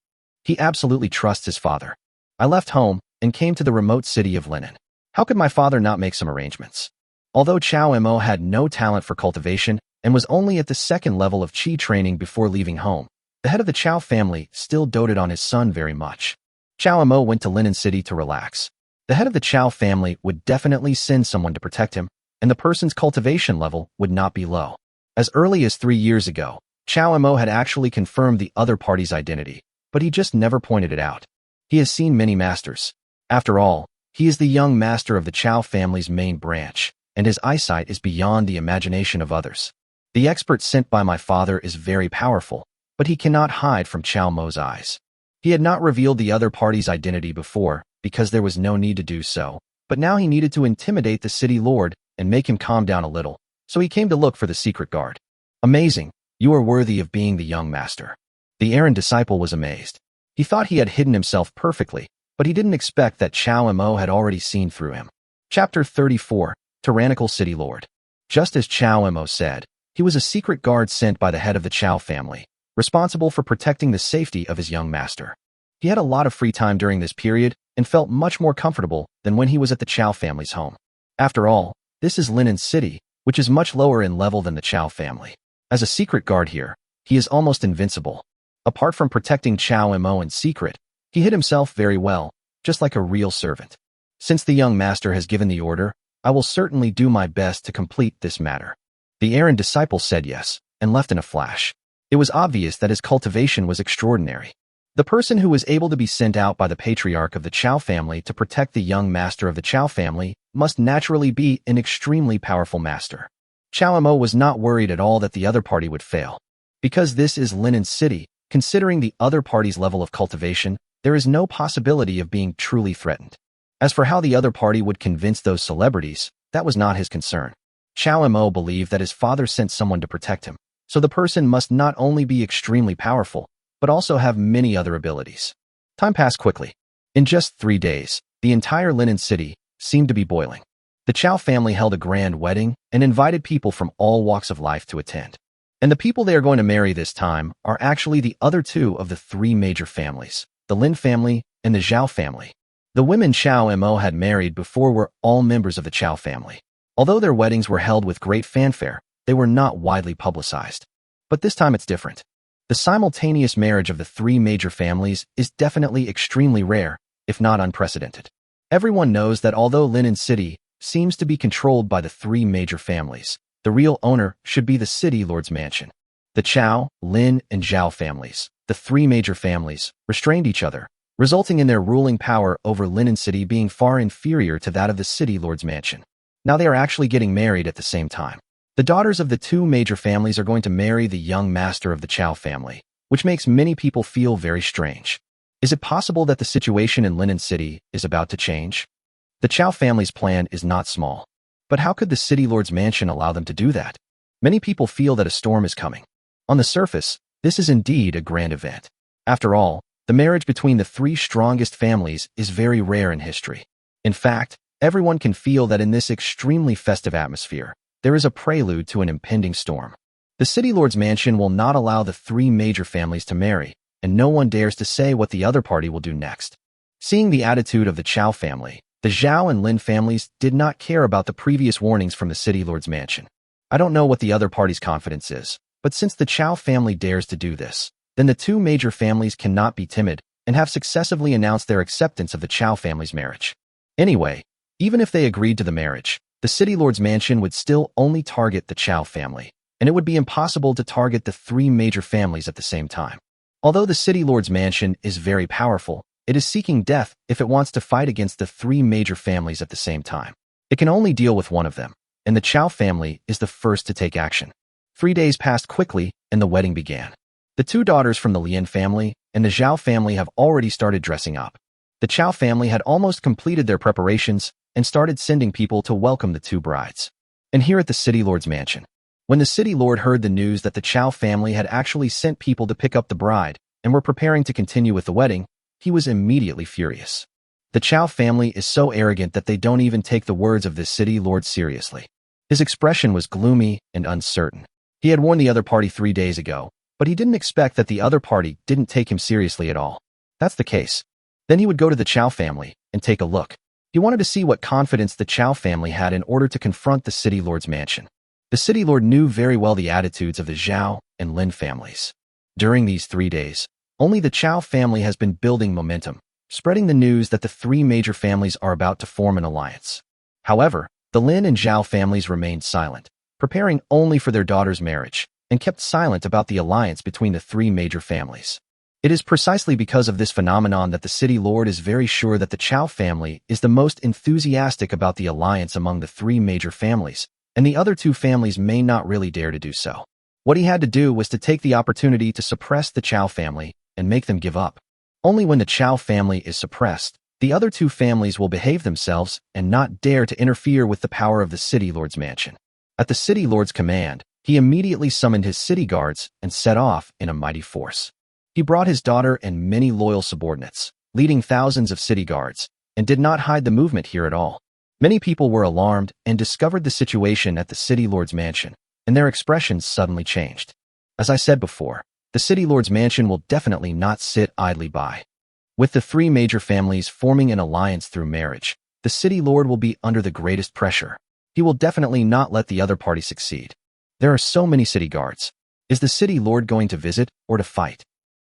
He absolutely trusts his father. "I left home and came to the remote city of Linen. How could my father not make some arrangements?" Although Chow Mo had no talent for cultivation and was only at the 2nd level of Qi training before leaving home, the head of the Chow family still doted on his son very much. Chow Mo went to Linen City to relax. The head of the Chow family would definitely send someone to protect him, and the person's cultivation level would not be low. As early as 3 years ago, Chow Mo had actually confirmed the other party's identity, but he just never pointed it out. He has seen many masters. After all, he is the young master of the Chow family's main branch, and his eyesight is beyond the imagination of others. The expert sent by my father is very powerful, but he cannot hide from Chow Mo's eyes. He had not revealed the other party's identity before because there was no need to do so, but now he needed to intimidate the city lord and make him calm down a little, so he came to look for the secret guard. "Amazing. You are worthy of being the young master." The errand disciple was amazed. He thought he had hidden himself perfectly, but he didn't expect that Chow Mo had already seen through him. Chapter 34, Tyrannical City Lord. Just as Chow Mo said, he was a secret guard sent by the head of the Chow family, responsible for protecting the safety of his young master. He had a lot of free time during this period and felt much more comfortable than when he was at the Chow family's home. After all, this is Linen's city, which is much lower in level than the Chow family. As a secret guard here, he is almost invincible. Apart from protecting Chow Mo in secret, he hid himself very well, just like a real servant. Since the young master has given the order, I will certainly do my best to complete this matter. The errand disciple said yes, and left in a flash. It was obvious that his cultivation was extraordinary. The person who was able to be sent out by the patriarch of the Chow family to protect the young master of the Chow family must naturally be an extremely powerful master. Chow Mo was not worried at all that the other party would fail. Because this is Linen's city, considering the other party's level of cultivation, there is no possibility of being truly threatened. As for how the other party would convince those celebrities, that was not his concern. Chow Mo believed that his father sent someone to protect him, so the person must not only be extremely powerful, but also have many other abilities. Time passed quickly. In just 3 days, the entire Linen city seemed to be boiling. The Chow family held a grand wedding and invited people from all walks of life to attend. And the people they are going to marry this time are actually the other two of the 3 major families, the Lin family and the Zhao family. The women Chow Mo had married before were all members of the Chow family. Although their weddings were held with great fanfare, they were not widely publicized. But this time it's different. The simultaneous marriage of the 3 major families is definitely extremely rare, if not unprecedented. Everyone knows that although Linen City seems to be controlled by the 3 major families, the real owner should be the city lord's mansion. The Chow, Lin, and Zhao families, the 3 major families, restrained each other, resulting in their ruling power over Linen City being far inferior to that of the city lord's mansion. Now they are actually getting married at the same time. The daughters of the 2 major families are going to marry the young master of the Chow family, which makes many people feel very strange. Is it possible that the situation in Linen City is about to change? The Chow family's plan is not small. But how could the city lord's mansion allow them to do that? Many people feel that a storm is coming. On the surface, this is indeed a grand event. After all, the marriage between the 3 strongest families is very rare in history. In fact, everyone can feel that in this extremely festive atmosphere, there is a prelude to an impending storm. The city lord's mansion will not allow the 3 major families to marry, and no one dares to say what the other party will do next. Seeing the attitude of the Chow family, the Zhao and Lin families did not care about the previous warnings from the city lord's mansion. I don't know what the other party's confidence is, but since the Chow family dares to do this, then the 2 major families cannot be timid and have successively announced their acceptance of the Chow family's marriage. Anyway, even if they agreed to the marriage, the city lord's mansion would still only target the Chow family, and it would be impossible to target the 3 major families at the same time. Although the city lord's mansion is very powerful, it is seeking death if it wants to fight against the 3 major families at the same time. It can only deal with one of them, and the Chow family is the first to take action. 3 days passed quickly, and the wedding began. The 2 daughters from the Lian family and the Zhao family have already started dressing up. The Chow family had almost completed their preparations and started sending people to welcome the 2 brides. And here at the city lord's mansion, when the city lord heard the news that the Chow family had actually sent people to pick up the bride and were preparing to continue with the wedding, he was immediately furious. The Chow family is so arrogant that they don't even take the words of this city lord seriously. His expression was gloomy and uncertain. He had warned the other party 3 days ago, but he didn't expect that the other party didn't take him seriously at all. That's the case. Then he would go to the Chow family and take a look. He wanted to see what confidence the Chow family had in order to confront the city lord's mansion. The city lord knew very well the attitudes of the Zhao and Lin families. During these 3 days, only the Chow family has been building momentum, spreading the news that the 3 major families are about to form an alliance. However, the Lin and Zhao families remained silent, preparing only for their daughter's marriage, and kept silent about the alliance between the 3 major families. It is precisely because of this phenomenon that the city lord is very sure that the Chow family is the most enthusiastic about the alliance among the 3 major families, and the other 2 families may not really dare to do so. What he had to do was to take the opportunity to suppress the Chow family and make them give up. Only when the Chow family is suppressed, the other 2 families will behave themselves and not dare to interfere with the power of the city lord's mansion. At the city lord's command, he immediately summoned his city guards and set off in a mighty force. He brought his daughter and many loyal subordinates, leading thousands of city guards, and did not hide the movement here at all. Many people were alarmed and discovered the situation at the city lord's mansion, and their expressions suddenly changed. As I said before, the city lord's mansion will definitely not sit idly by. With the three major families forming an alliance through marriage, the city lord will be under the greatest pressure. He will definitely not let the other party succeed. There are so many city guards. Is the city lord going to visit or to fight?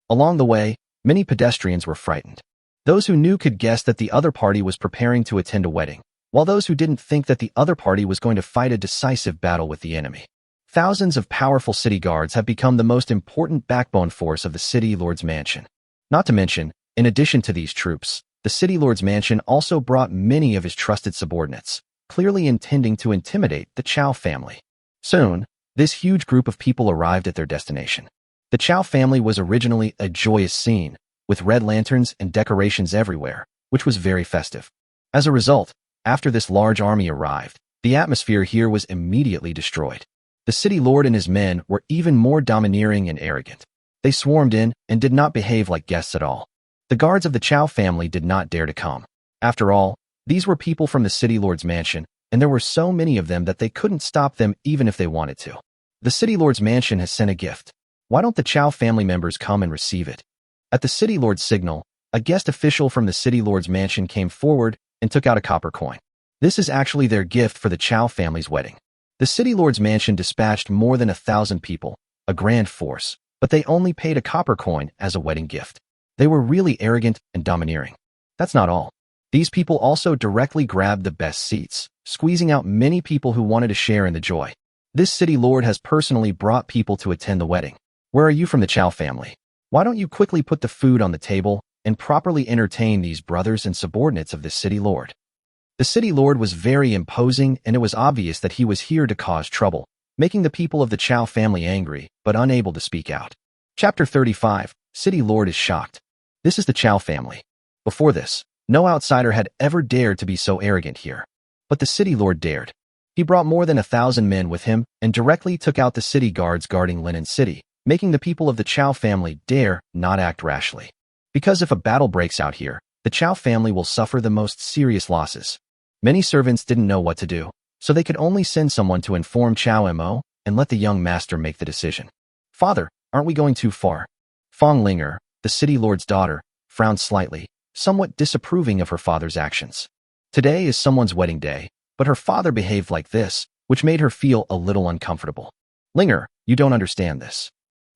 Along the way, many pedestrians were frightened. Those who knew could guess that the other party was preparing to attend a wedding, while those who didn't think that the other party was going to fight a decisive battle with the enemy. Thousands of powerful city guards have become the most important backbone force of the city lord's mansion. Not to mention, in addition to these troops, the city lord's mansion also brought many of his trusted subordinates, clearly intending to intimidate the Chow family. Soon, this huge group of people arrived at their destination. The Chow family was originally a joyous scene, with red lanterns and decorations everywhere, which was very festive. As a result, after this large army arrived, the atmosphere here was immediately destroyed. The city lord and his men were even more domineering and arrogant. They swarmed in and did not behave like guests at all. The guards of the Chow family did not dare to come. After all, these were people from the city lord's mansion, and there were so many of them that they couldn't stop them even if they wanted to. The city lord's mansion has sent a gift. Why don't the Chow family members come and receive it? At the city lord's signal, a guest official from the city lord's mansion came forward and took out a copper coin. This is actually their gift for the Chow family's wedding. The city lord's mansion dispatched more than 1,000 people, a grand force, but they only paid a copper coin as a wedding gift. They were really arrogant and domineering. That's not all. These people also directly grabbed the best seats, squeezing out many people who wanted to share in the joy. This city lord has personally brought people to attend the wedding. Where are you from the Chow family? Why don't you quickly put the food on the table and properly entertain these brothers and subordinates of this city lord? The city lord was very imposing, and it was obvious that he was here to cause trouble, making the people of the Chow family angry, but unable to speak out. Chapter 35. City lord is shocked. This is the Chow family. Before this, no outsider had ever dared to be so arrogant here. But the city lord dared. He brought more than 1,000 men with him and directly took out the city guards guarding Linen City, making the people of the Chow family dare not act rashly. Because if a battle breaks out here, the Chow family will suffer the most serious losses. Many servants didn't know what to do, so they could only send someone to inform Chow Mo and let the young master make the decision. Father, aren't we going too far? Fong Linger, the city lord's daughter, frowned slightly, somewhat disapproving of her father's actions. Today is someone's wedding day, but her father behaved like this, which made her feel a little uncomfortable. Linger, you don't understand this.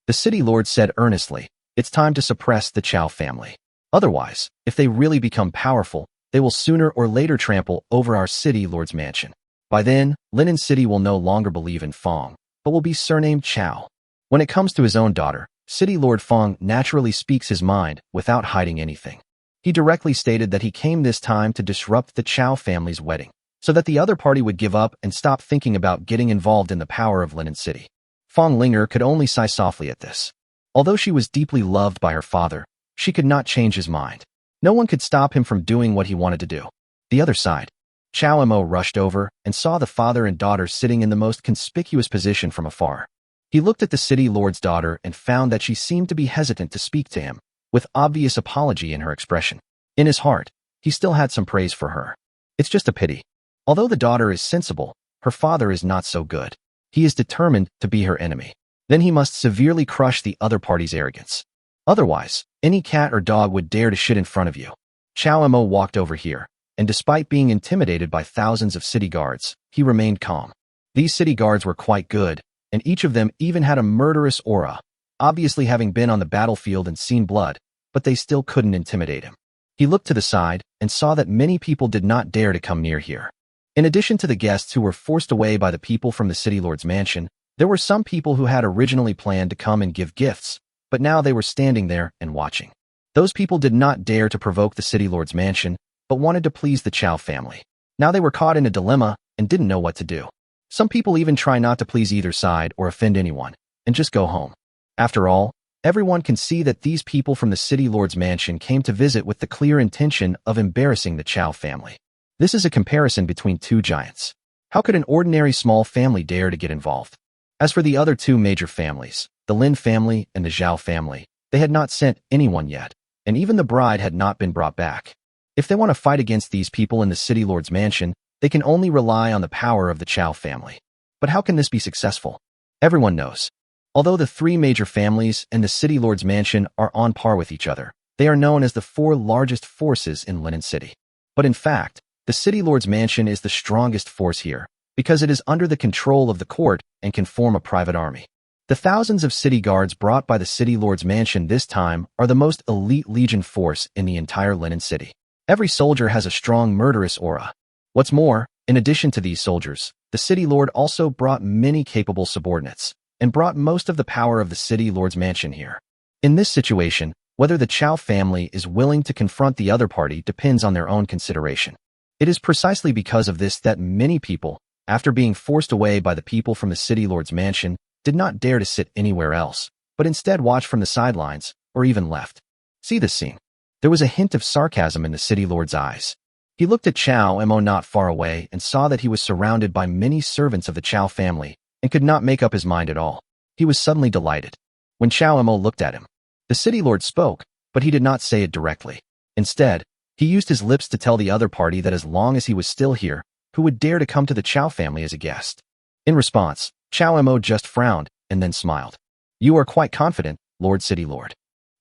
The city lord said earnestly, it's time to suppress the Chow family. Otherwise, if they really become powerful, they will sooner or later trample over our city lord's mansion. By then, Linen City will no longer believe in Fong, but will be surnamed Chow. When it comes to his own daughter, City Lord Fong naturally speaks his mind without hiding anything. He directly stated that he came this time to disrupt the Chow family's wedding, so that the other party would give up and stop thinking about getting involved in the power of Linen City. Fong Linger could only sigh softly at this. Although she was deeply loved by her father, she could not change his mind. No one could stop him from doing what he wanted to do. The other side. Chow Mo rushed over and saw the father and daughter sitting in the most conspicuous position from afar. He looked at the city lord's daughter and found that she seemed to be hesitant to speak to him, with obvious apology in her expression. In his heart, he still had some praise for her. It's just a pity. Although the daughter is sensible, her father is not so good. He is determined to be her enemy. Then he must severely crush the other party's arrogance. Otherwise, any cat or dog would dare to shit in front of you. Chow Mo walked over here, and despite being intimidated by thousands of city guards, he remained calm. These city guards were quite good, and each of them even had a murderous aura, obviously having been on the battlefield and seen blood, but they still couldn't intimidate him. He looked to the side and saw that many people did not dare to come near here. In addition to the guests who were forced away by the people from the city lord's mansion, there were some people who had originally planned to come and give gifts, but now they were standing there and watching. Those people did not dare to provoke the city lord's mansion, but wanted to please the Chow family. Now they were caught in a dilemma and didn't know what to do. Some people even try not to please either side or offend anyone, and just go home. After all, everyone can see that these people from the city lord's mansion came to visit with the clear intention of embarrassing the Chow family. This is a comparison between two giants. How could an ordinary small family dare to get involved? As for the other two major families, the Lin family and the Zhao family, they had not sent anyone yet, and even the bride had not been brought back. If they want to fight against these people in the city lord's mansion, they can only rely on the power of the Chow family. But how can this be successful? Everyone knows. Although the three major families and the city lord's mansion are on par with each other, they are known as the four largest forces in Linen City. But in fact, the city lord's mansion is the strongest force here, because it is under the control of the court and can form a private army. The thousands of city guards brought by the city lord's mansion this time are the most elite legion force in the entire Linen City. Every soldier has a strong murderous aura. What's more, in addition to these soldiers, the city lord also brought many capable subordinates, and brought most of the power of the city lord's mansion here. In this situation, whether the Chow family is willing to confront the other party depends on their own consideration. It is precisely because of this that many people, after being forced away by the people from the city lord's mansion, did not dare to sit anywhere else, but instead watched from the sidelines, or even left. See this scene. There was a hint of sarcasm in the city lord's eyes. He looked at Chow Mo not far away and saw that he was surrounded by many servants of the Chow family and could not make up his mind at all. He was suddenly delighted. When Chow Mo looked at him, the city lord spoke, but he did not say it directly. Instead, he used his lips to tell the other party that as long as he was still here, who would dare to come to the Chow family as a guest? In response, Chow Mo just frowned and then smiled. You are quite confident, Lord City Lord.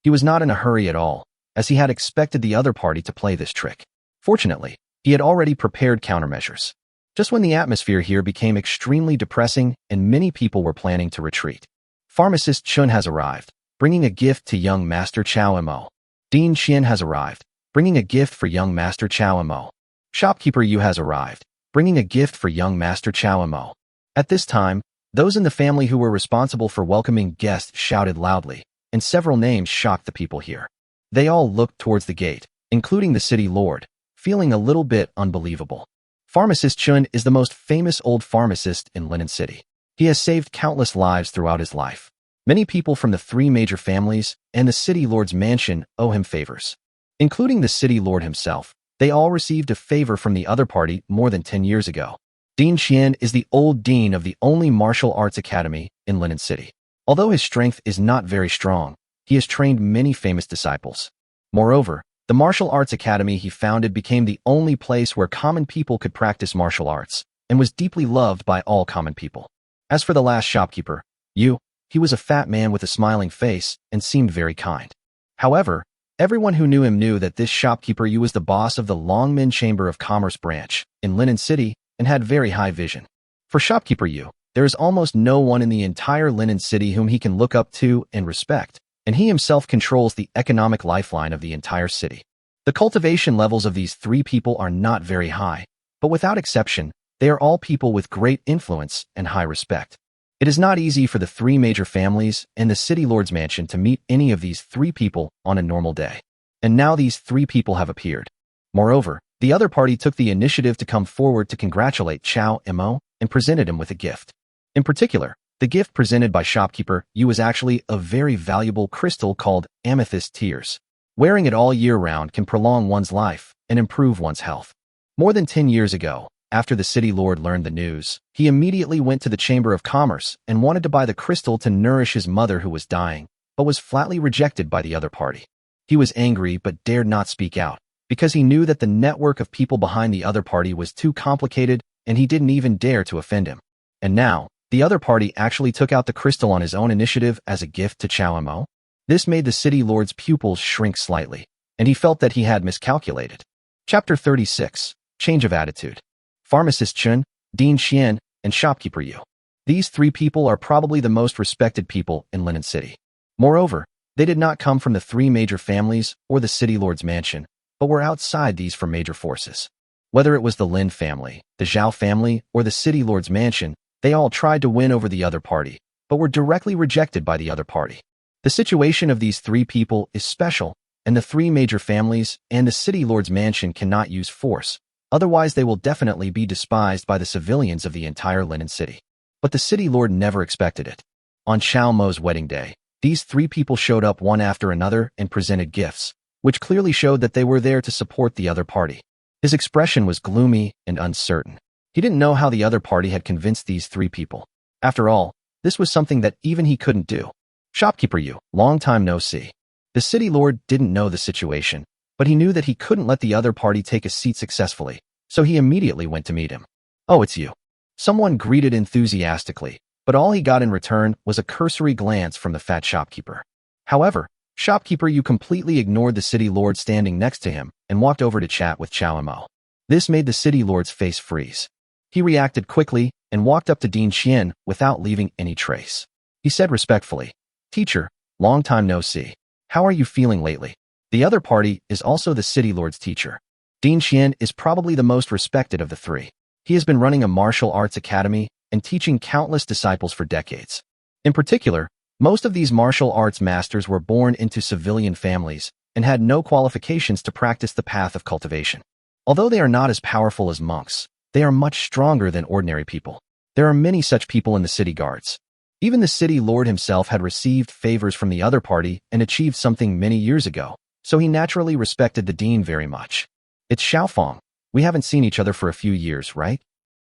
He was not in a hurry at all, as he had expected the other party to play this trick. Fortunately, he had already prepared countermeasures. Just when the atmosphere here became extremely depressing and many people were planning to retreat, Pharmacist Chun has arrived, bringing a gift to young Master Chow Mo. Dean Qian has arrived, bringing a gift for young Master Chow Mo. Shopkeeper Yu has arrived, bringing a gift for young Master Chow Mo. At this time, those in the family who were responsible for welcoming guests shouted loudly, and several names shocked the people here. They all looked towards the gate, including the city lord, feeling a little bit unbelievable. Pharmacist Chun is the most famous old pharmacist in Linen City. He has saved countless lives throughout his life. Many people from the three major families and the city lord's mansion owe him favors. Including the city lord himself, they all received a favor from the other party more than 10 years ago. Dean Qian is the old dean of the only martial arts academy in Linen City. Although his strength is not very strong, he has trained many famous disciples. Moreover, the martial arts academy he founded became the only place where common people could practice martial arts, and was deeply loved by all common people. As for the last shopkeeper, Yu, he was a fat man with a smiling face and seemed very kind. However, everyone who knew him knew that this shopkeeper Yu was the boss of the Longmin Chamber of Commerce branch in Linen City and had very high vision. For shopkeeper Yu, there is almost no one in the entire Linen City whom he can look up to and respect, and he himself controls the economic lifeline of the entire city. The cultivation levels of these three people are not very high, but without exception, they are all people with great influence and high respect. It is not easy for the three major families and the city lord's mansion to meet any of these three people on a normal day. And now these three people have appeared. Moreover, the other party took the initiative to come forward to congratulate Chow Mo and presented him with a gift. In particular, the gift presented by shopkeeper Yu was actually a very valuable crystal called amethyst tears. Wearing it all year round can prolong one's life and improve one's health. More than 10 years ago, after the city lord learned the news, he immediately went to the Chamber of Commerce and wanted to buy the crystal to nourish his mother who was dying, but was flatly rejected by the other party. He was angry but dared not speak out, because he knew that the network of people behind the other party was too complicated and he didn't even dare to offend him. And now, the other party actually took out the crystal on his own initiative as a gift to Chow Mo. This made the city lord's pupils shrink slightly, and he felt that he had miscalculated. Chapter 36. Change of Attitude. Pharmacist Chun, Dean Qian, and Shopkeeper Yu. These three people are probably the most respected people in Linen City. Moreover, they did not come from the three major families or the city lord's mansion, but were outside these for major forces. Whether it was the Lin family, the Zhao family, or the city lord's mansion, they all tried to win over the other party, but were directly rejected by the other party. The situation of these three people is special, and the three major families and the city lord's mansion cannot use force, otherwise they will definitely be despised by the civilians of the entire Linen City. But the city lord never expected it. On Chow Mo's wedding day, these three people showed up one after another and presented gifts, which clearly showed that they were there to support the other party. His expression was gloomy and uncertain. He didn't know how the other party had convinced these three people. After all, this was something that even he couldn't do. Shopkeeper Yu, long time no see. The city lord didn't know the situation, but he knew that he couldn't let the other party take a seat successfully, so he immediately went to meet him. Oh, it's you. Someone greeted enthusiastically, but all he got in return was a cursory glance from the fat shopkeeper. However, shopkeeper, you completely ignored the city lord standing next to him and walked over to chat with Chao Mo. This made the city lord's face freeze. He reacted quickly and walked up to Dean Xian without leaving any trace. He said respectfully, "Teacher, long time no see. How are you feeling lately?" The other party is also the city lord's teacher. Dean Xian is probably the most respected of the three. He has been running a martial arts academy and teaching countless disciples for decades. In particular, most of these martial arts masters were born into civilian families and had no qualifications to practice the path of cultivation. Although they are not as powerful as monks, they are much stronger than ordinary people. There are many such people in the city guards. Even the city lord himself had received favors from the other party and achieved something many years ago, so he naturally respected the dean very much. "It's Xiaofeng. We haven't seen each other for a few years, right?"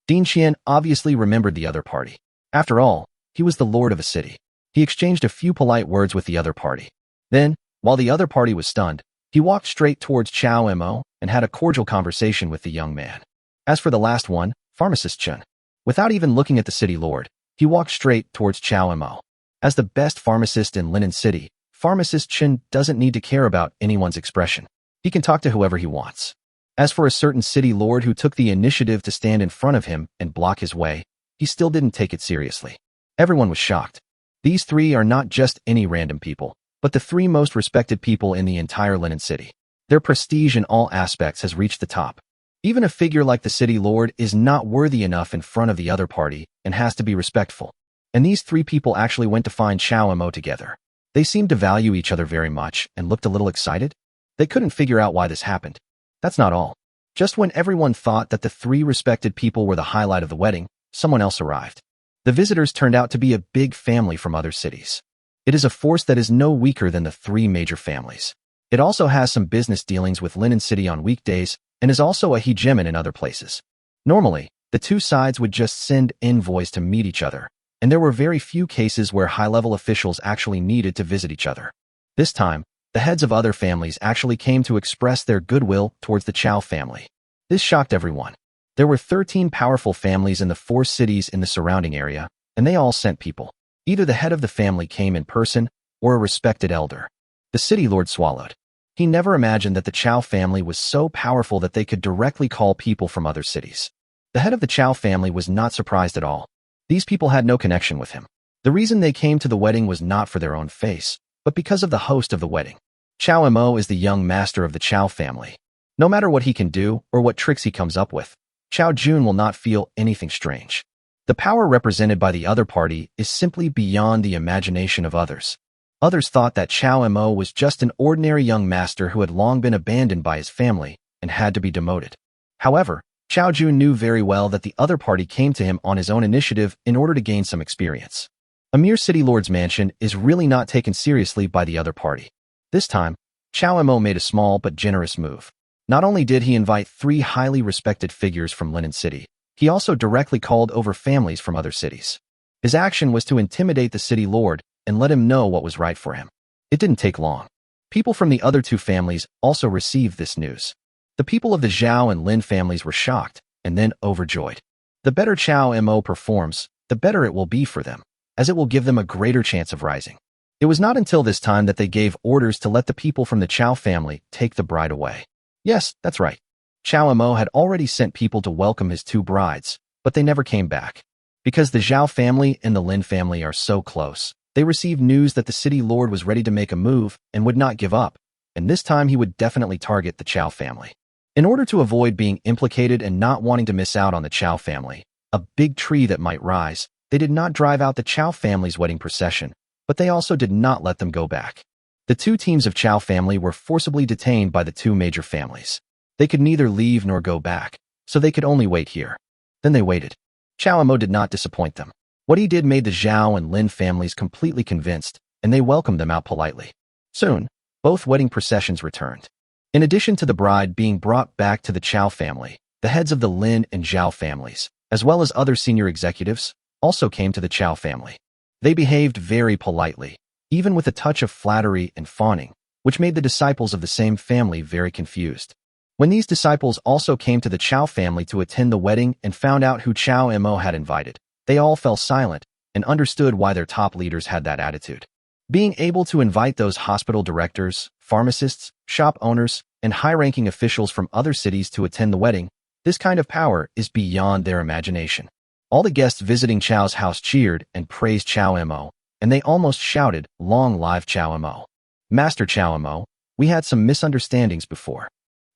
Dean Xian obviously remembered the other party. After all, he was the lord of a city. He exchanged a few polite words with the other party. Then, while the other party was stunned, he walked straight towards Chao Mo and had a cordial conversation with the young man. As for the last one, Pharmacist Chen, without even looking at the city lord, he walked straight towards Chao Mo. As the best pharmacist in Linen City, Pharmacist Chen doesn't need to care about anyone's expression. He can talk to whoever he wants. As for a certain city lord who took the initiative to stand in front of him and block his way, he still didn't take it seriously. Everyone was shocked. These three are not just any random people, but the three most respected people in the entire Linen City. Their prestige in all aspects has reached the top. Even a figure like the city lord is not worthy enough in front of the other party and has to be respectful. And these three people actually went to find Chao Mo together. They seemed to value each other very much and looked a little excited. They couldn't figure out why this happened. That's not all. Just when everyone thought that the three respected people were the highlight of the wedding, someone else arrived. The visitors turned out to be a big family from other cities. It is a force that is no weaker than the three major families. It also has some business dealings with Linen City on weekdays and is also a hegemon in other places. Normally, the two sides would just send envoys to meet each other, and there were very few cases where high-level officials actually needed to visit each other. This time, the heads of other families actually came to express their goodwill towards the Chao family. This shocked everyone. There were 13 powerful families in the 4 cities in the surrounding area, and they all sent people. Either the head of the family came in person, or a respected elder. The city lord swallowed. He never imagined that the Chao family was so powerful that they could directly call people from other cities. The head of the Chao family was not surprised at all. These people had no connection with him. The reason they came to the wedding was not for their own face, but because of the host of the wedding. Chao Mo is the young master of the Chao family. No matter what he can do or what tricks he comes up with, Chao Jun will not feel anything strange. The power represented by the other party is simply beyond the imagination of others. Others thought that Chao Mo was just an ordinary young master who had long been abandoned by his family and had to be demoted. However, Chao Jun knew very well that the other party came to him on his own initiative in order to gain some experience. A mere city lord's mansion is really not taken seriously by the other party. This time, Chao Mo made a small but generous move. Not only did he invite 3 highly respected figures from Linen City, he also directly called over families from other cities. His action was to intimidate the city lord and let him know what was right for him. It didn't take long. People from the other 2 families also received this news. The people of the Zhao and Lin families were shocked and then overjoyed. The better Chao Mo performs, the better it will be for them, as it will give them a greater chance of rising. It was not until this time that they gave orders to let the people from the Chao family take the bride away. Yes, that's right. Chao Mo had already sent people to welcome his 2 brides, but they never came back. Because the Zhao family and the Lin family are so close, they received news that the city lord was ready to make a move and would not give up, and this time he would definitely target the Chao family. In order to avoid being implicated and not wanting to miss out on the Chao family, a big tree that might rise, they did not drive out the Chao family's wedding procession, but they also did not let them go back. The 2 teams of Chao family were forcibly detained by the 2 major families. They could neither leave nor go back, so they could only wait here. Then they waited. Chao Mo did not disappoint them. What he did made the Zhao and Lin families completely convinced, and they welcomed them out politely. Soon, both wedding processions returned. In addition to the bride being brought back to the Chao family, the heads of the Lin and Zhao families, as well as other senior executives, also came to the Chao family. They behaved very politely, even with a touch of flattery and fawning, which made the disciples of the same family very confused. When these disciples also came to the Chao family to attend the wedding and found out who Chao Mo had invited, they all fell silent and understood why their top leaders had that attitude. Being able to invite those hospital directors, pharmacists, shop owners, and high-ranking officials from other cities to attend the wedding, this kind of power is beyond their imagination. All the guests visiting Chow's house cheered and praised Chow Mo, and they almost shouted, "Long live Chow Mo." Master Chow Mo, we had some misunderstandings before.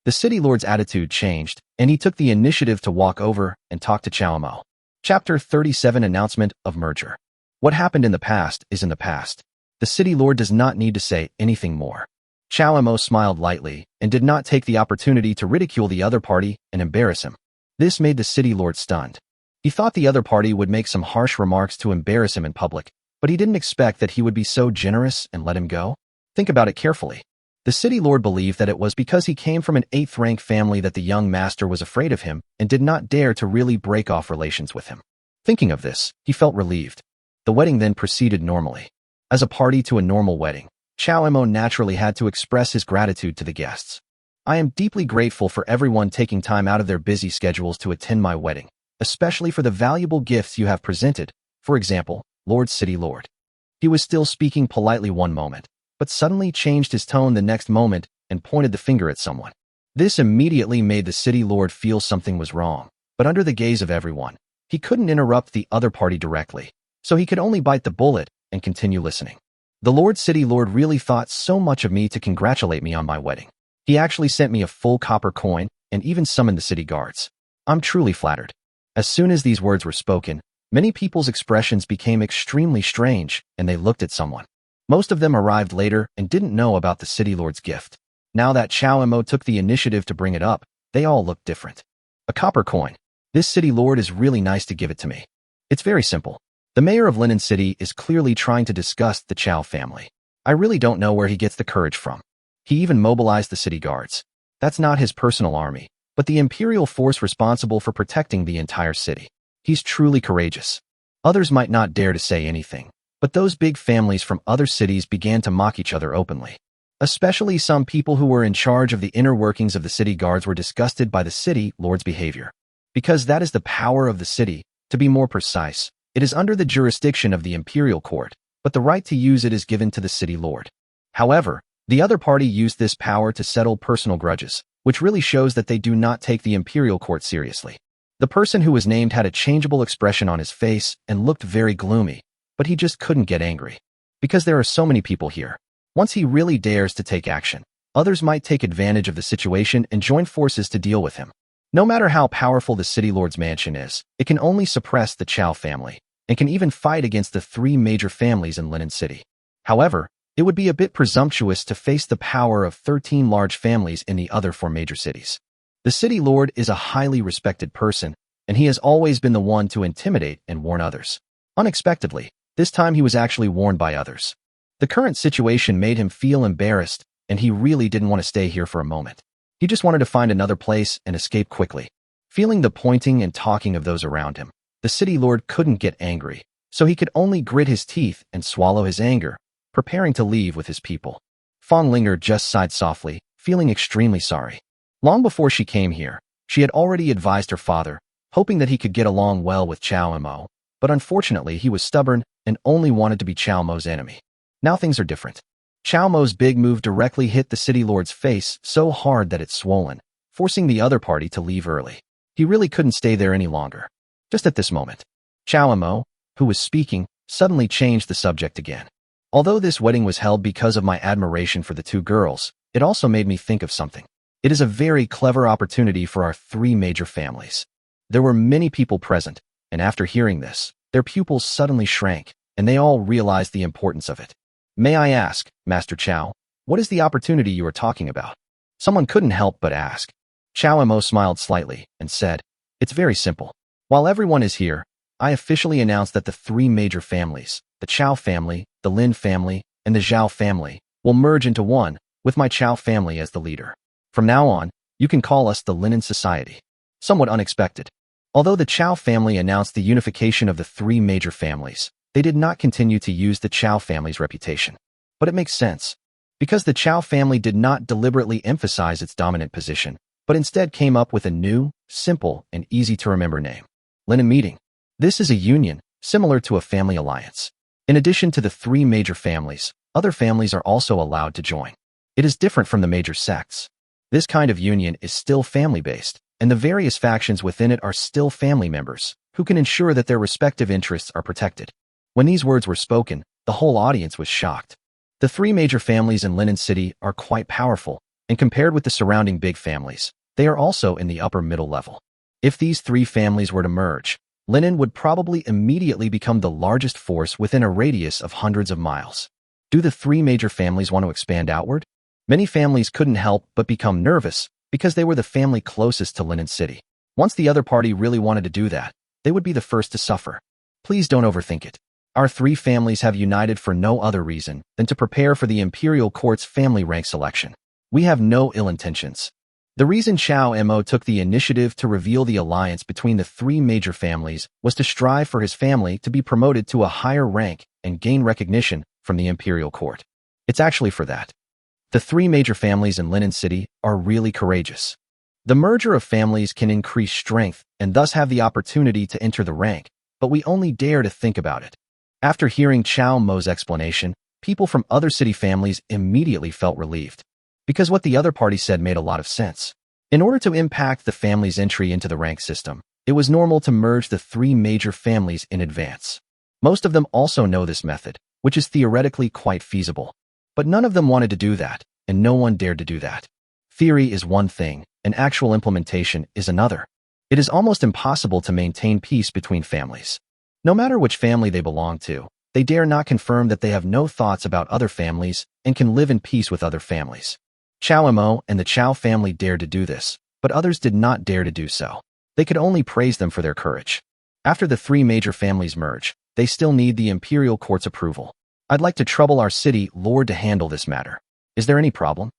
The city lord's attitude changed, and he took the initiative to walk over and talk to Chow Mo. Chapter 37 Announcement of Merger. What happened in the past is in the past. The city lord does not need to say anything more. Chow Mo smiled lightly and did not take the opportunity to ridicule the other party and embarrass him. This made the city lord stunned. He thought the other party would make some harsh remarks to embarrass him in public, but he didn't expect that he would be so generous and let him go. Think about it carefully. The city lord believed that it was because he came from an 8th-rank family that the young master was afraid of him and did not dare to really break off relations with him. Thinking of this, he felt relieved. The wedding then proceeded normally. As a party to a normal wedding, Chow Mo naturally had to express his gratitude to the guests. I am deeply grateful for everyone taking time out of their busy schedules to attend my wedding, especially for the valuable gifts you have presented, for example, Lord City Lord. He was still speaking politely one moment, but suddenly changed his tone the next moment and pointed the finger at someone. This immediately made the city lord feel something was wrong, but under the gaze of everyone, he couldn't interrupt the other party directly, so he could only bite the bullet and continue listening. The Lord City Lord really thought so much of me to congratulate me on my wedding. He actually sent me a full copper coin and even summoned the city guards. I'm truly flattered. As soon as these words were spoken, many people's expressions became extremely strange and they looked at someone. Most of them arrived later and didn't know about the city lord's gift. Now that Chow Mo took the initiative to bring it up, they all looked different. A copper coin. This city lord is really nice to give it to me. It's very simple. The mayor of Linen City is clearly trying to disgust the Chow family. I really don't know where he gets the courage from. He even mobilized the city guards. That's not his personal army, but the imperial force responsible for protecting the entire city. He's truly courageous. Others might not dare to say anything, but those big families from other cities began to mock each other openly. Especially some people who were in charge of the inner workings of the city guards were disgusted by the city lord's behavior. Because that is the power of the city. To be more precise, it is under the jurisdiction of the imperial court, but the right to use it is given to the city lord. However, the other party used this power to settle personal grudges, which really shows that they do not take the imperial court seriously. The person who was named had a changeable expression on his face and looked very gloomy, but he just couldn't get angry. Because there are so many people here. Once he really dares to take action, others might take advantage of the situation and join forces to deal with him. No matter how powerful the city lord's mansion is, it can only suppress the Chow family, and can even fight against the 3 major families in Linen City. However, it would be a bit presumptuous to face the power of 13 large families in the other 4 major cities. The city lord is a highly respected person, and he has always been the one to intimidate and warn others. Unexpectedly, this time he was actually warned by others. The current situation made him feel embarrassed, and he really didn't want to stay here for a moment. He just wanted to find another place and escape quickly. Feeling the pointing and talking of those around him, the city lord couldn't get angry, so he could only grit his teeth and swallow his anger, preparing to leave with his people. Fong Linger just sighed softly, feeling extremely sorry. Long before she came here, she had already advised her father, hoping that he could get along well with Chow Mo, but unfortunately he was stubborn and only wanted to be Chow Mo's enemy. Now things are different. Chow Mo's big move directly hit the city lord's face so hard that it's swollen, forcing the other party to leave early. He really couldn't stay there any longer. Just at this moment, Chow Mo, who was speaking, suddenly changed the subject again. Although this wedding was held because of my admiration for the 2 girls, it also made me think of something. It is a very clever opportunity for our 3 major families. There were many people present, and after hearing this, their pupils suddenly shrank, and they all realized the importance of it. May I ask, Master Chow, what is the opportunity you are talking about? Someone couldn't help but ask. Chow Mo smiled slightly and said, it's very simple. While everyone is here, I officially announce that the 3 major families, the Chow family, the Lin family, and the Zhao family, will merge into one, with my Chow family as the leader. From now on, you can call us the Linen Society. Somewhat unexpected. Although the Chow family announced the unification of the 3 major families, they did not continue to use the Chow family's reputation. But it makes sense. Because the Chow family did not deliberately emphasize its dominant position, but instead came up with a new, simple, and easy-to-remember name. Linen Meeting. This is a union, similar to a family alliance. In addition to the three major families, other families are also allowed to join. It is different from the major sects. This kind of union is still family-based, and the various factions within it are still family members, who can ensure that their respective interests are protected. When these words were spoken, the whole audience was shocked. The three major families in Linen City are quite powerful, and compared with the surrounding big families, they are also in the upper middle level. If these three families were to merge, Linen would probably immediately become the largest force within a radius of hundreds of miles. Do the three major families want to expand outward? Many families couldn't help but become nervous because they were the family closest to Linen City. Once the other party really wanted to do that, they would be the first to suffer. Please don't overthink it. Our three families have united for no other reason than to prepare for the Imperial Court's family rank selection. We have no ill intentions. The reason Chao Mo took the initiative to reveal the alliance between the three major families was to strive for his family to be promoted to a higher rank and gain recognition from the Imperial Court. It's actually for that. The three major families in Linen City are really courageous. The merger of families can increase strength and thus have the opportunity to enter the rank, but we only dare to think about it. After hearing Chao Mo's explanation, people from other city families immediately felt relieved, because what the other party said made a lot of sense. In order to impact the family's entry into the rank system, it was normal to merge the three major families in advance. Most of them also know this method, which is theoretically quite feasible. But none of them wanted to do that, and no one dared to do that. Theory is one thing, and actual implementation is another. It is almost impossible to maintain peace between families. No matter which family they belong to, they dare not confirm that they have no thoughts about other families and can live in peace with other families. Chao Mo and the Chao family dared to do this, but others did not dare to do so. They could only praise them for their courage. After the three major families merge, they still need the Imperial Court's approval. I'd like to trouble our city lord to handle this matter. Is there any problem?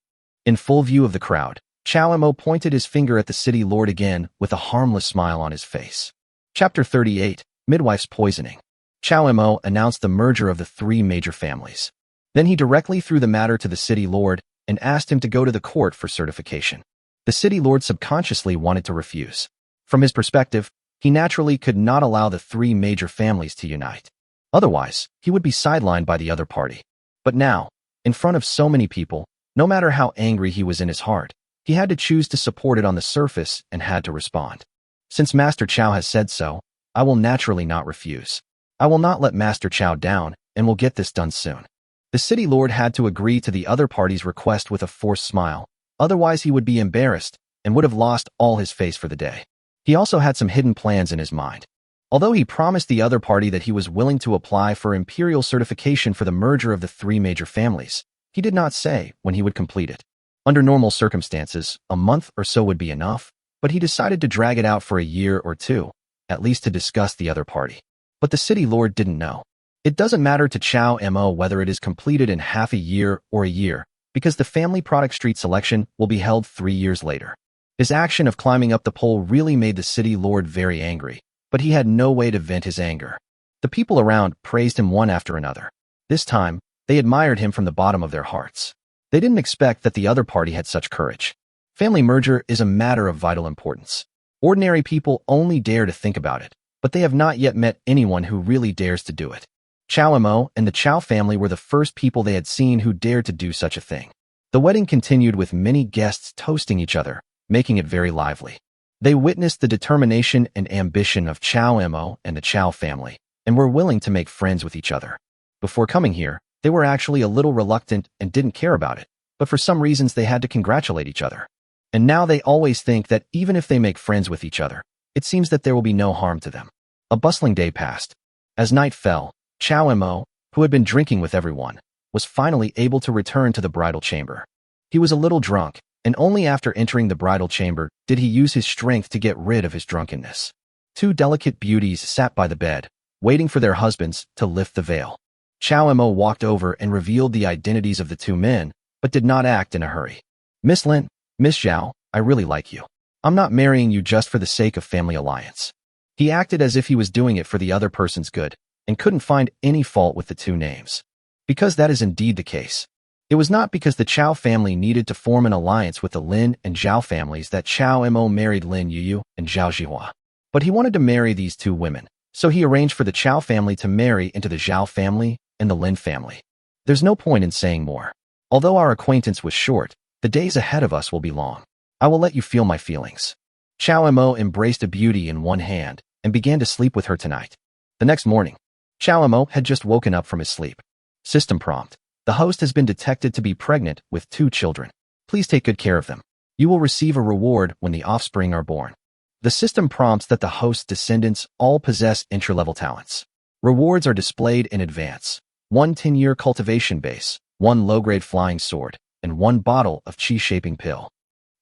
In full view of the crowd, Chao Mo pointed his finger at the city lord again with a harmless smile on his face. Chapter 38, Midwife's Poisoning. Chao Mo announced the merger of the three major families. Then he directly threw the matter to the city lord and asked him to go to the court for certification. The city lord subconsciously wanted to refuse. From his perspective, he naturally could not allow the three major families to unite. Otherwise, he would be sidelined by the other party. But now, in front of so many people, no matter how angry he was in his heart, he had to choose to support it on the surface and had to respond. Since Master Chao has said so, I will naturally not refuse. I will not let Master Chao down and will get this done soon. The city lord had to agree to the other party's request with a forced smile, otherwise he would be embarrassed and would have lost all his face for the day. He also had some hidden plans in his mind. Although he promised the other party that he was willing to apply for imperial certification for the merger of the three major families, he did not say when he would complete it. Under normal circumstances, a month or so would be enough, but he decided to drag it out for a year or two, at least to discuss the other party. But the city lord didn't know. It doesn't matter to Chao Mo whether it is completed in half a year or a year, because the family product street selection will be held 3 years later. His action of climbing up the pole really made the city lord very angry, but he had no way to vent his anger. The people around praised him one after another. This time, they admired him from the bottom of their hearts. They didn't expect that the other party had such courage. Family merger is a matter of vital importance. Ordinary people only dare to think about it, but they have not yet met anyone who really dares to do it. Chao Mo and the Chao family were the first people they had seen who dared to do such a thing. The wedding continued with many guests toasting each other, making it very lively. They witnessed the determination and ambition of Chao Mo and the Chao family, and were willing to make friends with each other. Before coming here, they were actually a little reluctant and didn't care about it, but for some reasons they had to congratulate each other. And now they always think that even if they make friends with each other, it seems that there will be no harm to them. A bustling day passed. As night fell, Chao Mo, who had been drinking with everyone, was finally able to return to the bridal chamber. He was a little drunk, and only after entering the bridal chamber did he use his strength to get rid of his drunkenness. Two delicate beauties sat by the bed, waiting for their husbands to lift the veil. Chao Mo walked over and revealed the identities of the two men, but did not act in a hurry. Miss Lin, Miss Zhao, I really like you. I'm not marrying you just for the sake of family alliance. He acted as if he was doing it for the other person's good, and couldn't find any fault with the two names. Because that is indeed the case. It was not because the Chao family needed to form an alliance with the Lin and Zhao families that Chao Mo married Lin Yuyu and Zhao Zhihua. But he wanted to marry these two women, So he arranged for the Chow family to marry into the Zhao family and the Lin family. There's no point in saying more. Although our acquaintance was short, the days ahead of us will be long. I will let you feel my feelings. Chow Mo embraced a beauty in one hand and began to sleep with her tonight. The next morning, Chow Mo had just woken up from his sleep. System prompt. The host has been detected to be pregnant with 2 children. Please take good care of them. You will receive a reward when the offspring are born. The system prompts that the host's descendants all possess entry-level talents. Rewards are displayed in advance. 1 10-year cultivation base, 1 low-grade flying sword, and 1 bottle of chi-shaping pill.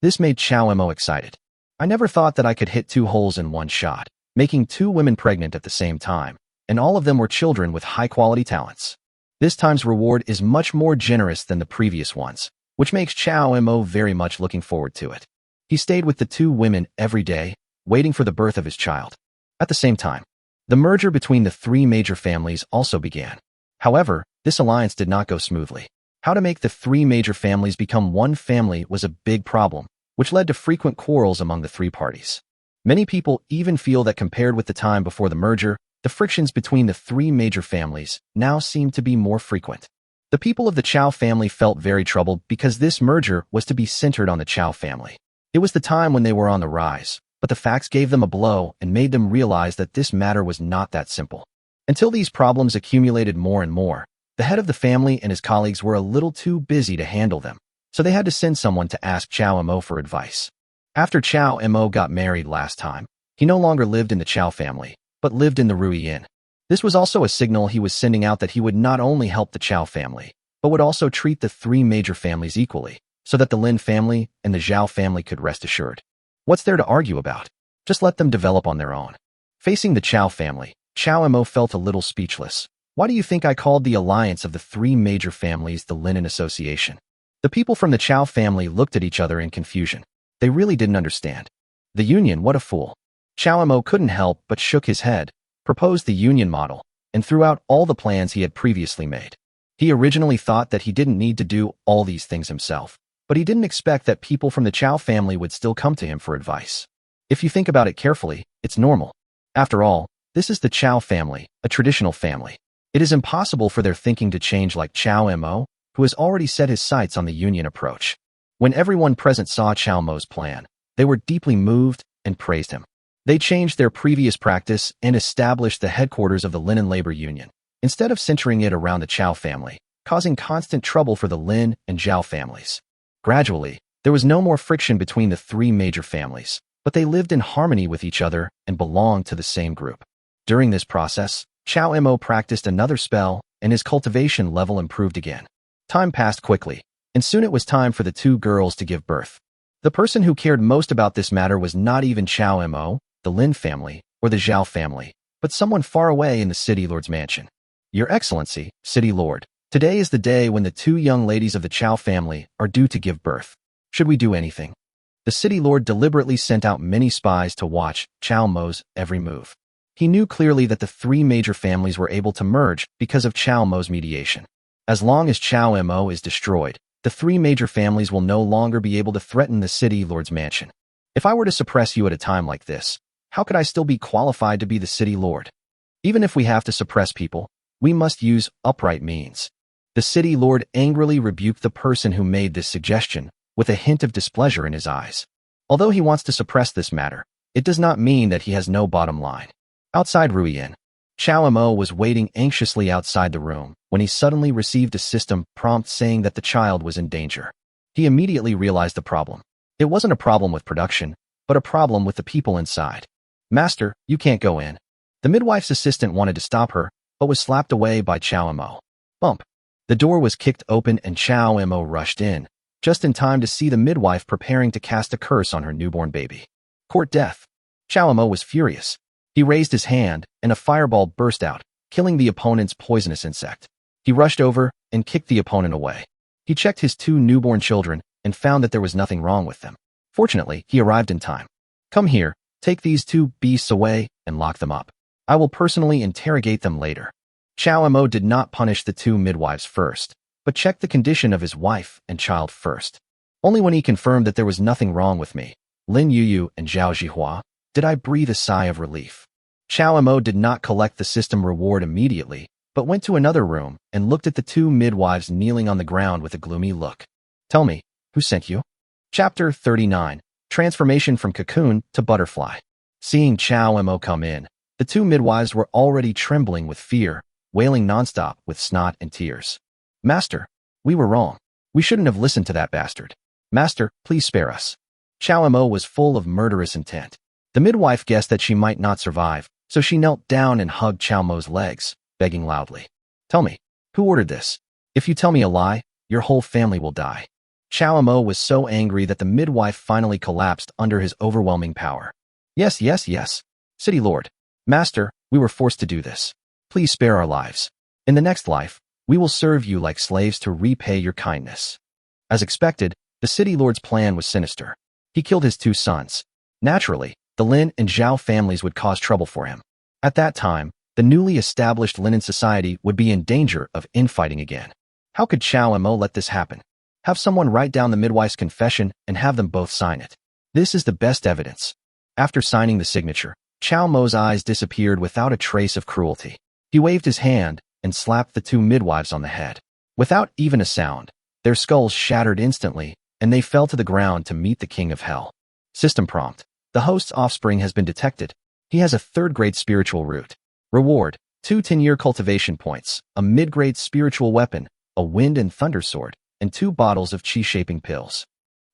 This made Chow Mo excited. I never thought that I could hit 2 holes in one shot, making 2 women pregnant at the same time, and all of them were children with high-quality talents. This time's reward is much more generous than the previous ones, which makes Chow Mo very much looking forward to it. He stayed with the 2 women every day, waiting for the birth of his child. At the same time, the merger between the 3 major families also began. However, this alliance did not go smoothly. How to make the 3 major families become one family was a big problem, which led to frequent quarrels among the 3 parties. Many people even feel that compared with the time before the merger, the frictions between the 3 major families now seem to be more frequent. The people of the Chow family felt very troubled because this merger was to be centered on the Chow family. It was the time when they were on the rise, but the facts gave them a blow and made them realize that this matter was not that simple. Until these problems accumulated more and more, the head of the family and his colleagues were a little too busy to handle them, so they had to send someone to ask Chow Mo for advice. After Chow Mo got married last time, he no longer lived in the Chow family, but lived in the Rui Inn. This was also a signal he was sending out that he would not only help the Chow family, but would also treat the 3 major families equally, so that the Lin family and the Zhao family could rest assured. What's there to argue about? Just let them develop on their own. Facing the Chow family, Chow Mo felt a little speechless. Why do you think I called the alliance of the 3 major families the Linen Association? The people from the Chow family looked at each other in confusion. They really didn't understand. The union, what a fool. Chow Mo couldn't help but shook his head, proposed the union model, and threw out all the plans he had previously made. He originally thought that he didn't need to do all these things himself, but he didn't expect that people from the Chow family would still come to him for advice. If you think about it carefully, it's normal. After all, this is the Chow family, a traditional family. It is impossible for their thinking to change like Chow Mo, who has already set his sights on the union approach. When everyone present saw Chow Mo's plan, they were deeply moved and praised him. They changed their previous practice and established the headquarters of the Linen Labor Union, instead of centering it around the Chow family, causing constant trouble for the Lin and Zhao families. Gradually, there was no more friction between the 3 major families, but they lived in harmony with each other and belonged to the same group. During this process, Chow Mo practiced another spell, and his cultivation level improved again. Time passed quickly, and soon it was time for the 2 girls to give birth. The person who cared most about this matter was not even Chow Mo, the Lin family, or the Zhao family, but someone far away in the city lord's mansion. Your Excellency, City Lord, today is the day when the 2 young ladies of the Chow family are due to give birth. Should we do anything? The city lord deliberately sent out many spies to watch Chow Mo's every move. He knew clearly that the 3 major families were able to merge because of Chow Mo's mediation. As long as Chow Mo is destroyed, the 3 major families will no longer be able to threaten the city lord's mansion. If I were to suppress you at a time like this, how could I still be qualified to be the city lord? Even if we have to suppress people, we must use upright means. The city lord angrily rebuked the person who made this suggestion, with a hint of displeasure in his eyes. Although he wants to suppress this matter, it does not mean that he has no bottom line. Outside Rui Inn, Chow Mo was waiting anxiously outside the room when he suddenly received a system prompt saying that the child was in danger. He immediately realized the problem. It wasn't a problem with production, but a problem with the people inside. Master, you can't go in. The midwife's assistant wanted to stop her, but was slapped away by Chow Mo. Bump. The door was kicked open and Chow Mo rushed in, just in time to see the midwife preparing to cast a curse on her newborn baby. Court death. Chow Mo was furious. He raised his hand, and a fireball burst out, killing the opponent's poisonous insect. He rushed over and kicked the opponent away. He checked his 2 newborn children and found that there was nothing wrong with them. Fortunately, he arrived in time. Come here, take these 2 beasts away and lock them up. I will personally interrogate them later. Chow Mo did not punish the 2 midwives first, but checked the condition of his wife and child first. Only when he confirmed that there was nothing wrong with me, Lin Yuyu and Zhao Zhihua, did I breathe a sigh of relief. Chow Mo did not collect the system reward immediately, but went to another room and looked at the two midwives kneeling on the ground with a gloomy look. Tell me, who sent you? Chapter 39. Transformation from Cocoon to Butterfly. Seeing Chow Mo come in, the two midwives were already trembling with fear, wailing nonstop with snot and tears. Master, we were wrong. We shouldn't have listened to that bastard. Master, please spare us. Chow Mo was full of murderous intent. The midwife guessed that she might not survive, so she knelt down and hugged Chow Mo's legs, begging loudly. Tell me, who ordered this? If you tell me a lie, your whole family will die. Chow Mo was so angry that the midwife finally collapsed under his overwhelming power. Yes, yes, yes. City Lord. Master, we were forced to do this. Please spare our lives. In the next life, we will serve you like slaves to repay your kindness. As expected, the City Lord's plan was sinister. He killed his two sons. Naturally, the Lin and Zhao families would cause trouble for him. At that time, the newly established Linen society would be in danger of infighting again. How could Chow Mo let this happen? Have someone write down the midwife's confession and have them both sign it. This is the best evidence. After signing the signature, Chow Mo's eyes disappeared without a trace of cruelty. He waved his hand and slapped the two midwives on the head. Without even a sound, their skulls shattered instantly, and they fell to the ground to meet the King of Hell. System prompt. The host's offspring has been detected. He has a third-grade spiritual root. Reward, 2 10-year cultivation points, a mid-grade spiritual weapon, a wind and thunder sword, and 2 bottles of chi-shaping pills.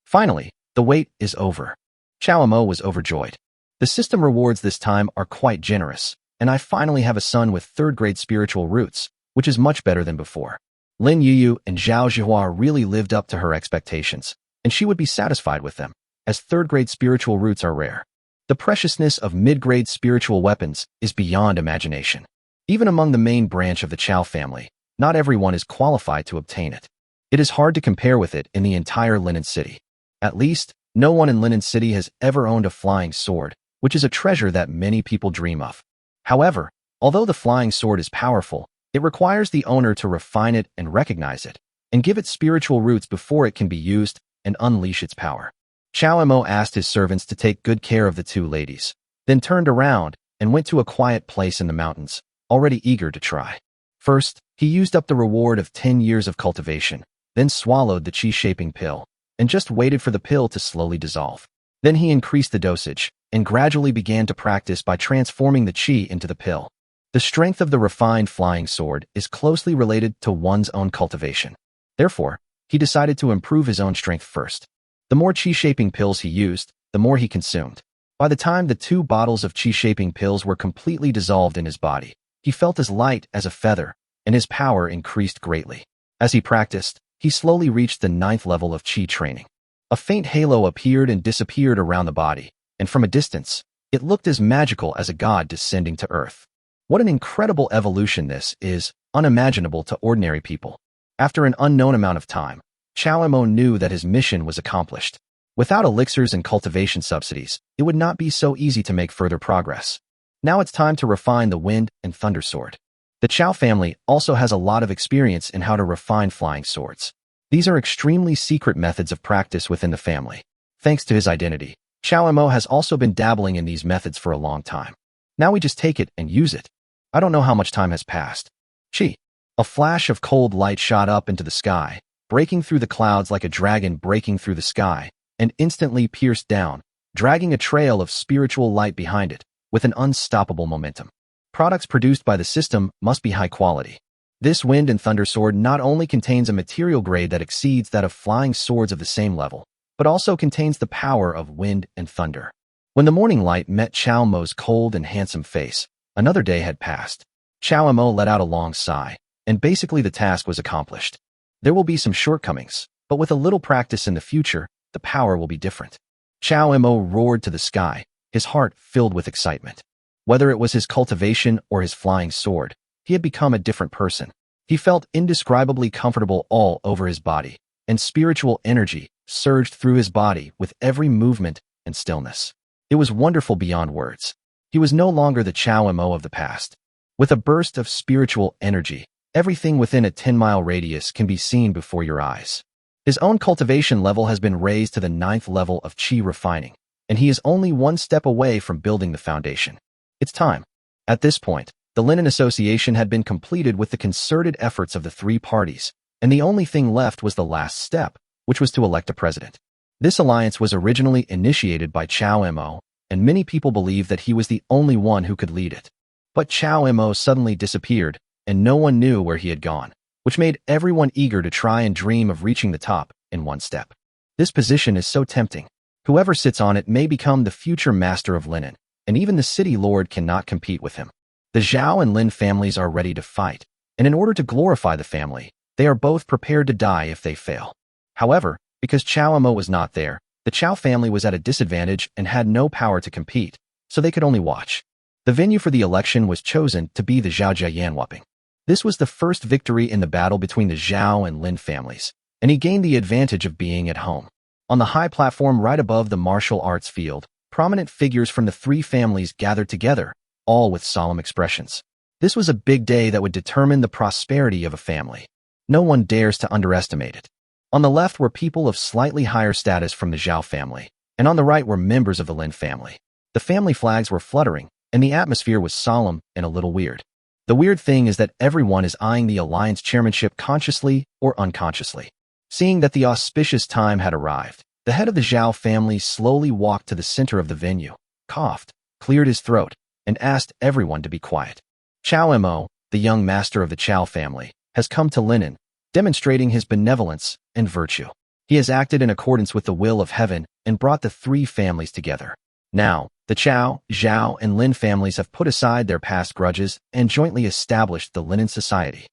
Finally, the wait is over. Chow Mo was overjoyed. The system rewards this time are quite generous, and I finally have a son with third-grade spiritual roots, which is much better than before. Lin Yuyu and Zhao Zhihua really lived up to her expectations, and she would be satisfied with them, as third-grade spiritual roots are rare. The preciousness of mid-grade spiritual weapons is beyond imagination. Even among the main branch of the Chow family, not everyone is qualified to obtain it. It is hard to compare with it in the entire Linen City. At least, no one in Linen City has ever owned a flying sword, which is a treasure that many people dream of. However, although the flying sword is powerful, it requires the owner to refine it and recognize it, and give it spiritual roots before it can be used and unleash its power. Chow Mo asked his servants to take good care of the two ladies, then turned around and went to a quiet place in the mountains, already eager to try. First, he used up the reward of 10 years of cultivation, then swallowed the chi-shaping pill, and just waited for the pill to slowly dissolve. Then he increased the dosage, and gradually began to practice by transforming the chi into the pill. The strength of the refined flying sword is closely related to one's own cultivation. Therefore, he decided to improve his own strength first. The more chi-shaping pills he used, the more he consumed. By the time the 2 bottles of chi-shaping pills were completely dissolved in his body, he felt as light as a feather, and his power increased greatly. As he practiced, he slowly reached the 9th level of chi training. A faint halo appeared and disappeared around the body, and from a distance, it looked as magical as a god descending to earth. What an incredible evolution this is, unimaginable to ordinary people. After an unknown amount of time, Chow Mo knew that his mission was accomplished. Without elixirs and cultivation subsidies, it would not be so easy to make further progress. Now it's time to refine the wind and thunder sword. The Chow family also has a lot of experience in how to refine flying swords. These are extremely secret methods of practice within the family. Thanks to his identity, Chow Mo has also been dabbling in these methods for a long time. Now we just take it and use it. I don't know how much time has passed. Chi. A flash of cold light shot up into the sky, breaking through the clouds like a dragon breaking through the sky, and instantly pierced down, dragging a trail of spiritual light behind it, with an unstoppable momentum. Products produced by the system must be high quality. This wind and thunder sword not only contains a material grade that exceeds that of flying swords of the same level, but also contains the power of wind and thunder. When the morning light met Chow Mo's cold and handsome face, another day had passed. Chow Mo let out a long sigh, and basically the task was accomplished. There will be some shortcomings, but with a little practice in the future, the power will be different. Chow Mo roared to the sky, his heart filled with excitement. Whether it was his cultivation or his flying sword, he had become a different person. He felt indescribably comfortable all over his body, and spiritual energy surged through his body with every movement and stillness. It was wonderful beyond words. He was no longer the Chow Mo of the past. With a burst of spiritual energy, everything within a 10-mile radius can be seen before your eyes. His own cultivation level has been raised to the 9th level of chi refining, and he is only one step away from building the foundation. It's time. At this point, the Linen Association had been completed with the concerted efforts of the three parties, and the only thing left was the last step, which was to elect a president. This alliance was originally initiated by Chow Mo, and many people believed that he was the only one who could lead it. But Chow Mo suddenly disappeared, and no one knew where he had gone, which made everyone eager to try and dream of reaching the top in one step. This position is so tempting. Whoever sits on it may become the future master of linen, and even the city lord cannot compete with him. The Zhao and Lin families are ready to fight, and in order to glorify the family, they are both prepared to die if they fail. However, because Chow Mo was not there, the Chow family was at a disadvantage and had no power to compete, so they could only watch. The venue for the election was chosen to be the Zhaojianwaping. This was the first victory in the battle between the Zhao and Lin families, and he gained the advantage of being at home. On the high platform right above the martial arts field, prominent figures from the three families gathered together, all with solemn expressions. This was a big day that would determine the prosperity of a family. No one dares to underestimate it. On the left were people of slightly higher status from the Zhao family, and on the right were members of the Lin family. The family flags were fluttering, and the atmosphere was solemn and a little weird. The weird thing is that everyone is eyeing the alliance chairmanship consciously or unconsciously. Seeing that the auspicious time had arrived, the head of the Zhao family slowly walked to the center of the venue, coughed, cleared his throat, and asked everyone to be quiet. Chow Mo, the young master of the Chow family, has come to Linen, demonstrating his benevolence and virtue. He has acted in accordance with the will of heaven and brought the three families together. Now, the Chow, Zhao, and Lin families have put aside their past grudges and jointly established the Linen Society.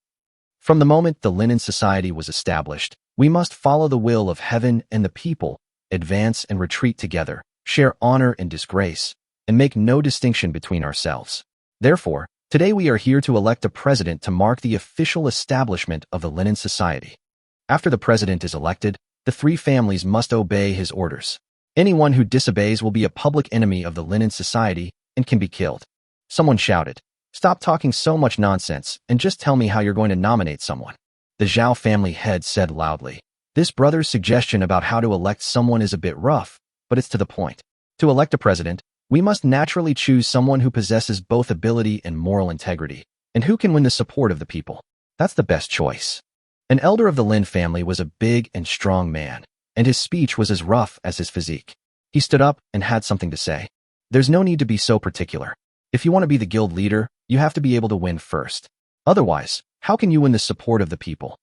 From the moment the Linen Society was established, we must follow the will of heaven and the people, advance and retreat together, share honor and disgrace, and make no distinction between ourselves. Therefore, today we are here to elect a president to mark the official establishment of the Linen Society. After the president is elected, the three families must obey his orders. Anyone who disobeys will be a public enemy of the Linen Society and can be killed. Someone shouted, "Stop talking so much nonsense and just tell me how you're going to nominate someone." The Zhao family head said loudly, "This brother's suggestion about how to elect someone is a bit rough, but it's to the point. To elect a president, we must naturally choose someone who possesses both ability and moral integrity, and who can win the support of the people. That's the best choice." An elder of the Lin family was a big and strong man, and his speech was as rough as his physique. He stood up and had something to say. "There's no need to be so particular. If you want to be the guild leader, you have to be able to win first. Otherwise, how can you win the support of the people?"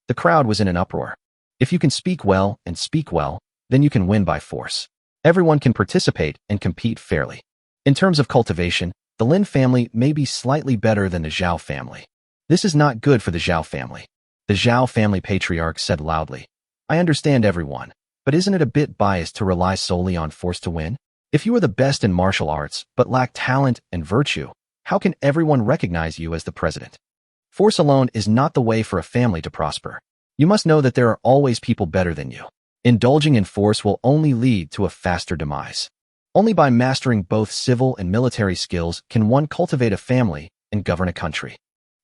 The crowd was in an uproar. If you can speak well and speak well, then you can win by force. Everyone can participate and compete fairly. In terms of cultivation, the Lin family may be slightly better than the Zhao family. This is not good for the Zhao family. The Zhao family patriarch said loudly, "I understand everyone, but isn't it a bit biased to rely solely on force to win? If you are the best in martial arts but lack talent and virtue, how can everyone recognize you as the president? Force alone is not the way for a family to prosper. You must know that there are always people better than you. Indulging in force will only lead to a faster demise. Only by mastering both civil and military skills can one cultivate a family and govern a country."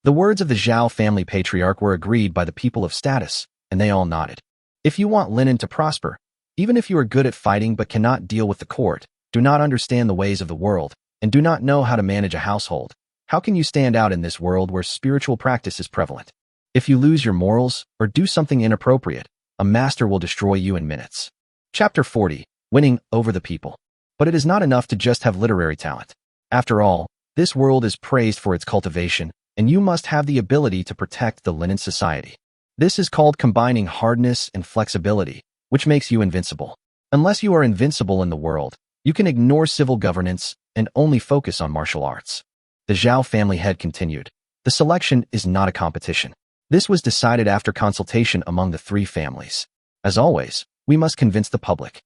The words of the Zhao family patriarch were agreed by the people of status, and they all nodded. If you want Linen to prosper, even if you are good at fighting but cannot deal with the court, do not understand the ways of the world, and do not know how to manage a household, how can you stand out in this world where spiritual practice is prevalent? If you lose your morals or do something inappropriate, a master will destroy you in minutes. Chapter 40, Winning over the People. But it is not enough to just have literary talent. After all, this world is praised for its cultivation, and you must have the ability to protect the Linen Society. This is called combining hardness and flexibility, which makes you invincible. Unless you are invincible in the world, you can ignore civil governance and only focus on martial arts. The Zhao family head continued, "The selection is not a competition. This was decided after consultation among the three families. As always, we must convince the public.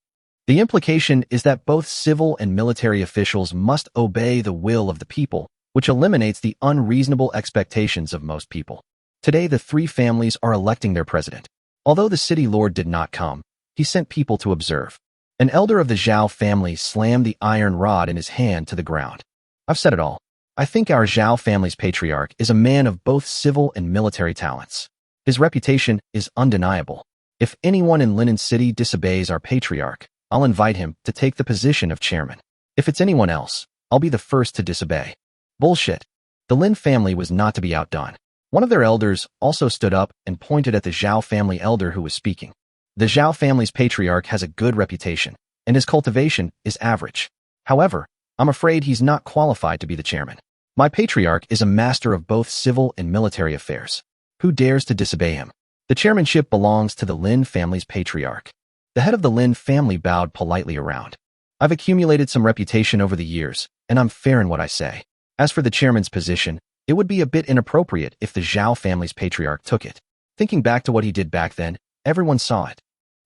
The implication is that both civil and military officials must obey the will of the people, which eliminates the unreasonable expectations of most people. Today, the three families are electing their president. Although the city lord did not come, he sent people to observe. An elder of the Zhao family slammed the iron rod in his hand to the ground. I've said it all. I think our Zhao family's patriarch is a man of both civil and military talents. His reputation is undeniable. If anyone in Linen City disobeys our patriarch, I'll invite him to take the position of chairman. If it's anyone else, I'll be the first to disobey." Bullshit. The Lin family was not to be outdone. One of their elders also stood up and pointed at the Zhao family elder who was speaking. The Zhao family's patriarch has a good reputation, and his cultivation is average. However, I'm afraid he's not qualified to be the chairman. My patriarch is a master of both civil and military affairs. Who dares to disobey him? The chairmanship belongs to the Lin family's patriarch. The head of the Lin family bowed politely around. I've accumulated some reputation over the years, and I'm fair in what I say. As for the chairman's position, it would be a bit inappropriate if the Zhao family's patriarch took it. Thinking back to what he did back then, everyone saw it.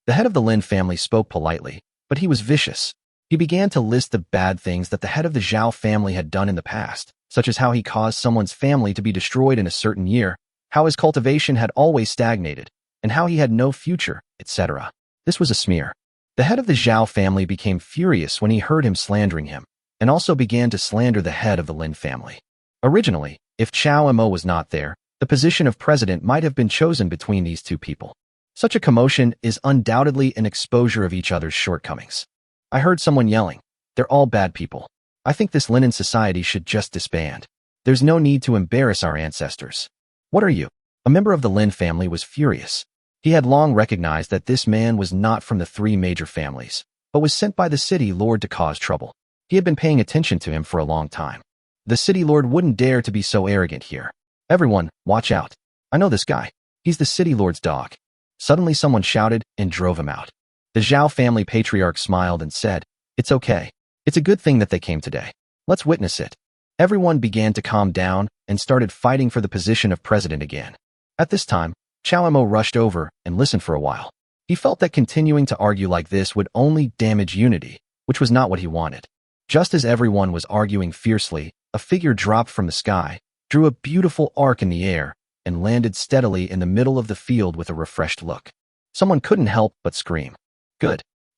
The head of the Lin family spoke politely, but he was vicious. He began to list the bad things that the head of the Zhao family had done in the past, such as how he caused someone's family to be destroyed in a certain year, how his cultivation had always stagnated, and how he had no future, etc. This was a smear. The head of the Zhao family became furious when he heard him slandering him, and also began to slander the head of the Lin family. Originally, if Chao Mo was not there, the position of president might have been chosen between these two people. Such a commotion is undoubtedly an exposure of each other's shortcomings. I heard someone yelling, "They're all bad people. I think this Linen society should just disband. There's no need to embarrass our ancestors." "What are you?" A member of the Lin family was furious. He had long recognized that this man was not from the three major families, but was sent by the city lord to cause trouble. He had been paying attention to him for a long time. The city lord wouldn't dare to be so arrogant here. "Everyone, watch out. I know this guy. He's the city lord's dog." Suddenly someone shouted and drove him out. The Zhao family patriarch smiled and said, "It's okay. It's a good thing that they came today. Let's witness it." Everyone began to calm down and started fighting for the position of president again. At this time, Chao Mo rushed over and listened for a while. He felt that continuing to argue like this would only damage unity, which was not what he wanted. Just as everyone was arguing fiercely, a figure dropped from the sky, drew a beautiful arc in the air, and landed steadily in the middle of the field with a refreshed look. Someone couldn't help but scream,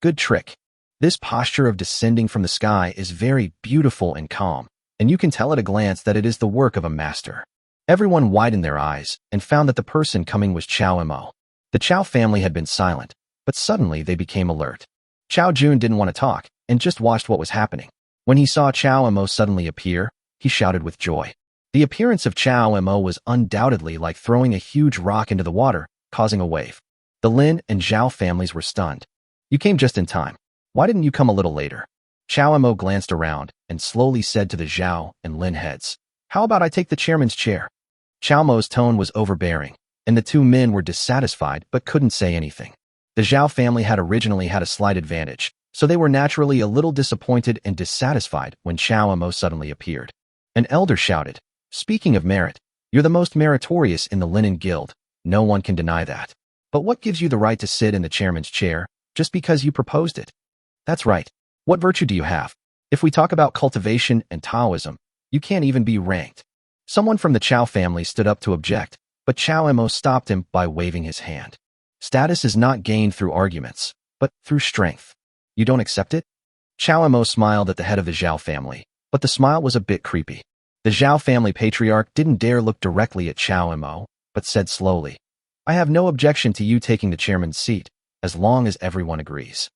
Good trick. This posture of descending from the sky is very beautiful and calm, and you can tell at a glance that it is the work of a master." Everyone widened their eyes and found that the person coming was Chao Mo. The Chao family had been silent, but suddenly they became alert. Chao Jun didn't want to talk and just watched what was happening. When he saw Chao Mo suddenly appear, he shouted with joy. The appearance of Chao Mo was undoubtedly like throwing a huge rock into the water, causing a wave. The Lin and Zhao families were stunned. "You came just in time. Why didn't you come a little later?" Chao Mo glanced around and slowly said to the Zhao and Lin heads, "How about I take the chairman's chair?" Chao Mo's tone was overbearing, and the two men were dissatisfied but couldn't say anything. The Zhao family had originally had a slight advantage, so they were naturally a little disappointed and dissatisfied when Chao Mo suddenly appeared. An elder shouted, "Speaking of merit, you're the most meritorious in the Linen Guild. No one can deny that. But what gives you the right to sit in the chairman's chair just because you proposed it?" "That's right. What virtue do you have? If we talk about cultivation and Taoism, you can't even be ranked." Someone from the Chao family stood up to object, but Chao Mo stopped him by waving his hand. "Status is not gained through arguments, but through strength. You don't accept it?" Chao Mo smiled at the head of the Zhao family, but the smile was a bit creepy. The Zhao family patriarch didn't dare look directly at Chao Mo, but said slowly, "I have no objection to you taking the chairman's seat, as long as everyone agrees.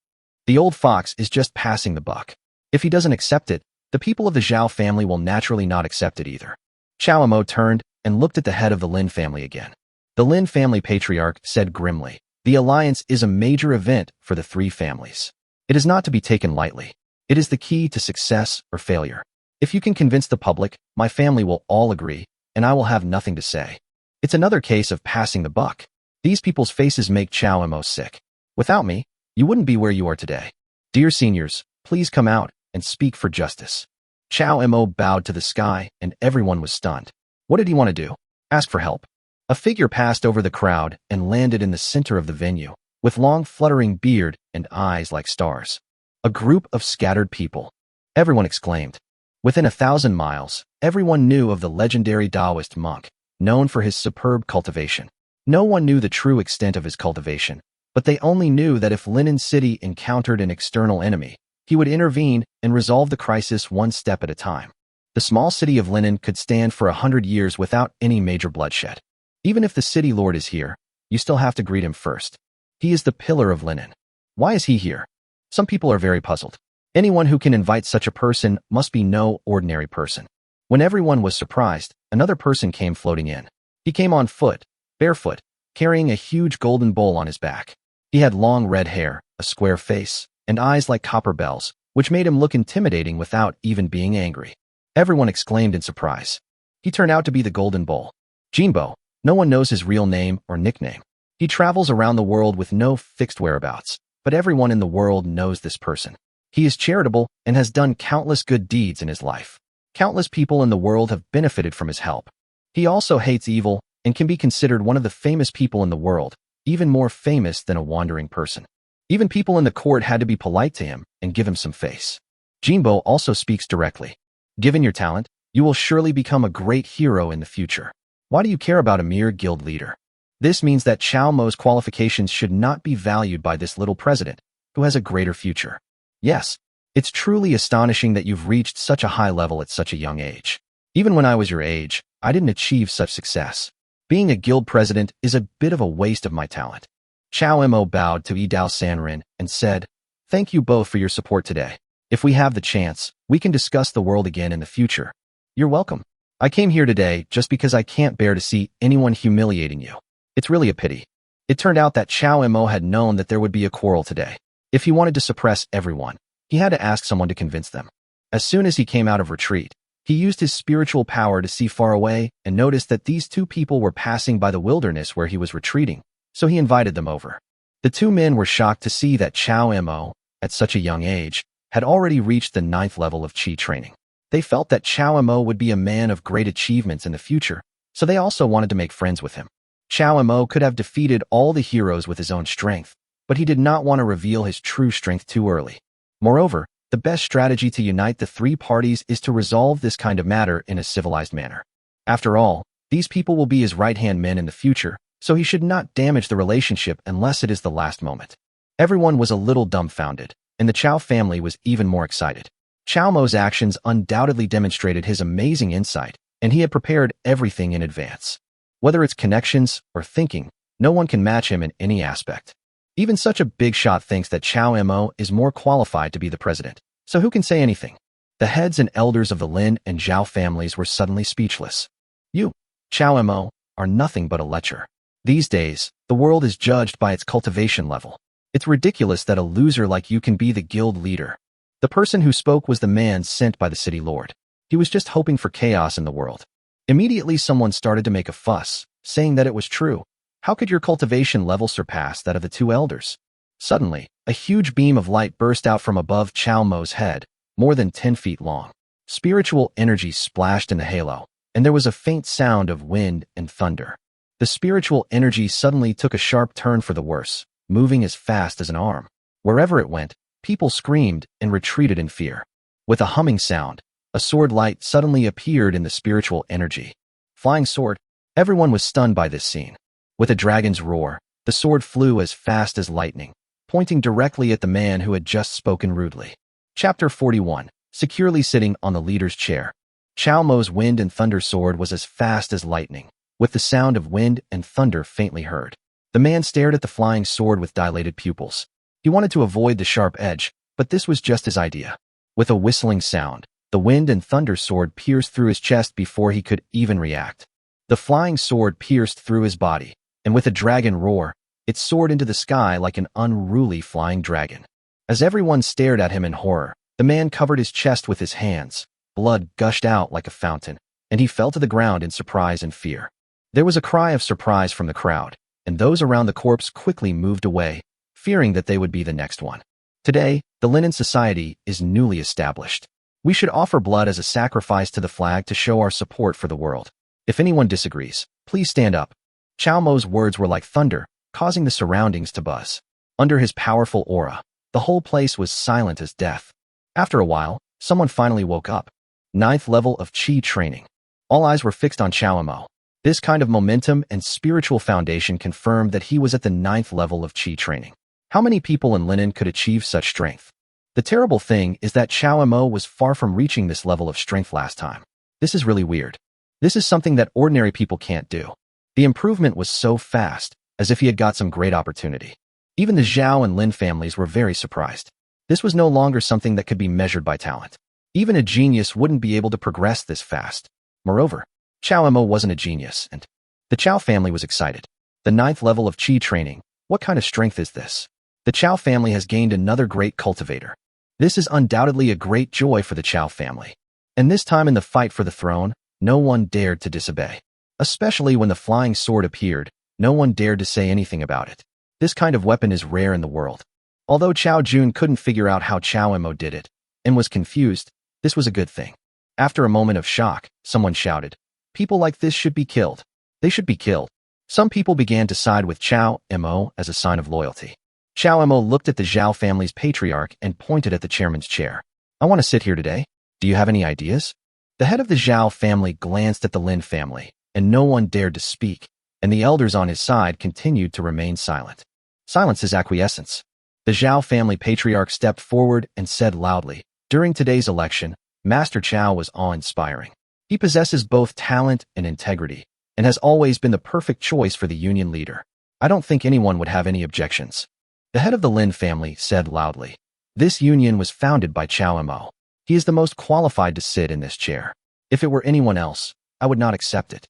The old fox is just passing the buck. If he doesn't accept it, the people of the Zhao family will naturally not accept it either." Chao Mo turned and looked at the head of the Lin family again. The Lin family patriarch said grimly, "The alliance is a major event for the three families. It is not to be taken lightly. It is the key to success or failure. If you can convince the public, my family will all agree, and I will have nothing to say. It's another case of passing the buck. These people's faces make Chao Mo sick. Without me, you wouldn't be where you are today. Dear seniors, please come out and speak for justice." Chao Mo bowed to the sky, and everyone was stunned. What did he want to do? Ask for help? A figure passed over the crowd and landed in the center of the venue, with long fluttering beard and eyes like stars. A group of scattered people. Everyone exclaimed. Within 1,000 miles, everyone knew of the legendary Taoist monk, known for his superb cultivation. No one knew the true extent of his cultivation, but they only knew that if Linen City encountered an external enemy, he would intervene and resolve the crisis one step at a time. The small city of Linen could stand for 100 years without any major bloodshed. Even if the city lord is here, you still have to greet him first. He is the pillar of Linen. Why is he here? Some people are very puzzled. Anyone who can invite such a person must be no ordinary person. When everyone was surprised, another person came floating in. He came on foot, barefoot, carrying a huge golden bowl on his back. He had long red hair, a square face, and eyes like copper bells, which made him look intimidating without even being angry. Everyone exclaimed in surprise. He turned out to be the Golden Bowl. Jinbo. No one knows his real name or nickname. He travels around the world with no fixed whereabouts, but everyone in the world knows this person. He is charitable and has done countless good deeds in his life. Countless people in the world have benefited from his help. He also hates evil and can be considered one of the famous people in the world, even more famous than a wandering person. Even people in the court had to be polite to him and give him some face. Jinbo also speaks directly. Given your talent, you will surely become a great hero in the future. Why do you care about a mere guild leader? This means that Chao Mo's qualifications should not be valued by this little president, who has a greater future. Yes, it's truly astonishing that you've reached such a high level at such a young age. Even when I was your age, I didn't achieve such success. Being a guild president is a bit of a waste of my talent. Chao Mo bowed to Yi Dao Sanrin and said, "Thank you both for your support today. If we have the chance, we can discuss the world again in the future." "You're welcome. I came here today just because I can't bear to see anyone humiliating you. It's really a pity." It turned out that Chao Mo had known that there would be a quarrel today. If he wanted to suppress everyone, he had to ask someone to convince them. As soon as he came out of retreat, he used his spiritual power to see far away and noticed that these two people were passing by the wilderness where he was retreating, so he invited them over. The two men were shocked to see that Chao Mo, at such a young age, had already reached the 9th level of Qi training. They felt that Chao Mo would be a man of great achievements in the future, so they also wanted to make friends with him. Chao Mo could have defeated all the heroes with his own strength, but he did not want to reveal his true strength too early. Moreover, the best strategy to unite the three parties is to resolve this kind of matter in a civilized manner. After all, these people will be his right-hand men in the future, so he should not damage the relationship unless it is the last moment. Everyone was a little dumbfounded, and the Chao family was even more excited. Chao Mo's actions undoubtedly demonstrated his amazing insight, and he had prepared everything in advance. Whether it's connections or thinking, no one can match him in any aspect. Even such a big shot thinks that Chao Mo is more qualified to be the president, so who can say anything? The heads and elders of the Lin and Zhao families were suddenly speechless. You, Chao Mo, are nothing but a lecher. These days, the world is judged by its cultivation level. It's ridiculous that a loser like you can be the guild leader. The person who spoke was the man sent by the city lord. He was just hoping for chaos in the world. Immediately someone started to make a fuss, saying that it was true. How could your cultivation level surpass that of the two elders? Suddenly, a huge beam of light burst out from above Chao Mo's head, more than 10 feet long. Spiritual energy splashed in the halo, and there was a faint sound of wind and thunder. The spiritual energy suddenly took a sharp turn for the worse, moving as fast as an arm. Wherever it went, people screamed and retreated in fear. With a humming sound, a sword light suddenly appeared in the spiritual energy. Flying sword. Everyone was stunned by this scene. With a dragon's roar, the sword flew as fast as lightning, pointing directly at the man who had just spoken rudely. Chapter 41. Securely sitting on the leader's chair. Chao Mo's wind and thunder sword was as fast as lightning, with the sound of wind and thunder faintly heard. The man stared at the flying sword with dilated pupils. He wanted to avoid the sharp edge, but this was just his idea. With a whistling sound, the wind and thunder sword pierced through his chest before he could even react. The flying sword pierced through his body, and with a dragon roar, it soared into the sky like an unruly flying dragon. As everyone stared at him in horror, the man covered his chest with his hands. Blood gushed out like a fountain, and he fell to the ground in surprise and fear. There was a cry of surprise from the crowd, and those around the corpse quickly moved away, fearing that they would be the next one. Today, the Linen Society is newly established. We should offer blood as a sacrifice to the flag to show our support for the world. If anyone disagrees, please stand up. Chao Mo's words were like thunder, causing the surroundings to buzz. Under his powerful aura, the whole place was silent as death. After a while, someone finally woke up. 9th level of Qi training. All eyes were fixed on Chao Mo. This kind of momentum and spiritual foundation confirmed that he was at the 9th level of Qi training. How many people in Linen could achieve such strength? The terrible thing is that Chao Mo was far from reaching this level of strength last time. This is really weird. This is something that ordinary people can't do. The improvement was so fast, as if he had got some great opportunity. Even the Zhao and Lin families were very surprised. This was no longer something that could be measured by talent. Even a genius wouldn't be able to progress this fast. Moreover, Chow Mo wasn't a genius, and the Chow family was excited. The 9th level of Qi training. What kind of strength is this? The Chow family has gained another great cultivator. This is undoubtedly a great joy for the Chow family. And this time in the fight for the throne, no one dared to disobey. Especially when the flying sword appeared, no one dared to say anything about it. This kind of weapon is rare in the world. Although Chow Jun couldn't figure out how Chow Mo did it, and was confused, this was a good thing. After a moment of shock, someone shouted, "People like this should be killed. They should be killed." Some people began to side with Chow Mo as a sign of loyalty. Chow Mo looked at the Zhao family's patriarch and pointed at the chairman's chair. "I want to sit here today. Do you have any ideas?" The head of the Zhao family glanced at the Lin family, and no one dared to speak, and the elders on his side continued to remain silent. Silence is acquiescence. The Zhao family patriarch stepped forward and said loudly, "During today's election, Master Chow was awe-inspiring. He possesses both talent and integrity, and has always been the perfect choice for the union leader. I don't think anyone would have any objections." The head of the Lin family said loudly, "This union was founded by Chow Mo. He is the most qualified to sit in this chair. If it were anyone else, I would not accept it."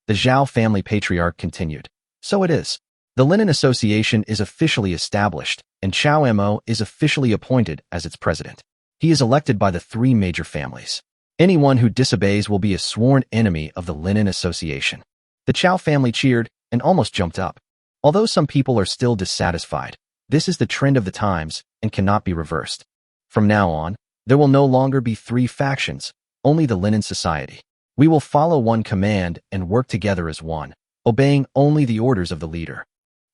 The Zhao family patriarch continued, "So it is. The Linen Association is officially established, and Chow Mo is officially appointed as its president. He is elected by the 3 major families. Anyone who disobeys will be a sworn enemy of the Linen Association." The Chow family cheered and almost jumped up. Although some people are still dissatisfied, this is the trend of the times and cannot be reversed. From now on, there will no longer be 3 factions, only the Linen Society. We will follow one command and work together as one, obeying only the orders of the leader.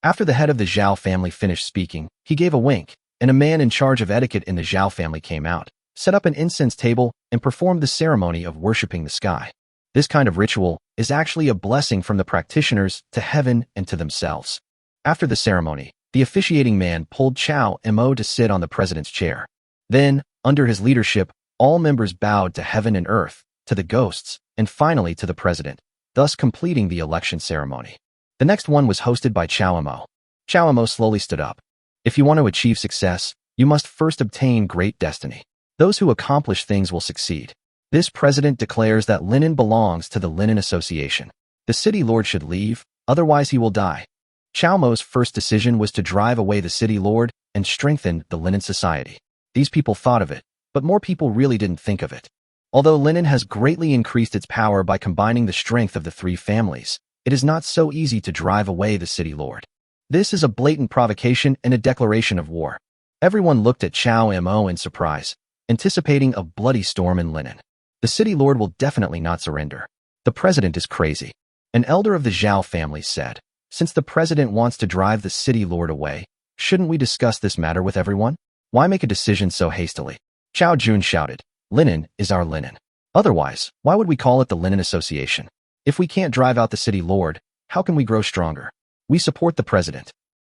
After the head of the Zhao family finished speaking, he gave a wink, and a man in charge of etiquette in the Zhao family came out, set up an incense table, and performed the ceremony of worshipping the sky. This kind of ritual is actually a blessing from the practitioners to heaven and to themselves. After the ceremony, the officiating man pulled Chow Mo to sit on the president's chair. Then, under his leadership, all members bowed to heaven and earth, to the ghosts, and finally to the president, thus completing the election ceremony. The next one was hosted by Chow Mo. Chow Mo slowly stood up. "If you want to achieve success, you must first obtain great destiny. Those who accomplish things will succeed. This president declares that linen belongs to the Linen Association. The city lord should leave, otherwise he will die." Chow Mo's first decision was to drive away the city lord and strengthen the Linen Society. These people thought of it, but more people really didn't think of it. Although Linen has greatly increased its power by combining the strength of the 3 families, it is not so easy to drive away the city lord. This is a blatant provocation and a declaration of war. Everyone looked at Chow Mo in surprise, anticipating a bloody storm in Linen. The city lord will definitely not surrender. The president is crazy. An elder of the Zhao family said, "Since the president wants to drive the city lord away, shouldn't we discuss this matter with everyone? Why make a decision so hastily?" Chow Jun shouted, "Linen is our linen. Otherwise, why would we call it the Linen Association? If we can't drive out the city lord, how can we grow stronger? We support the president."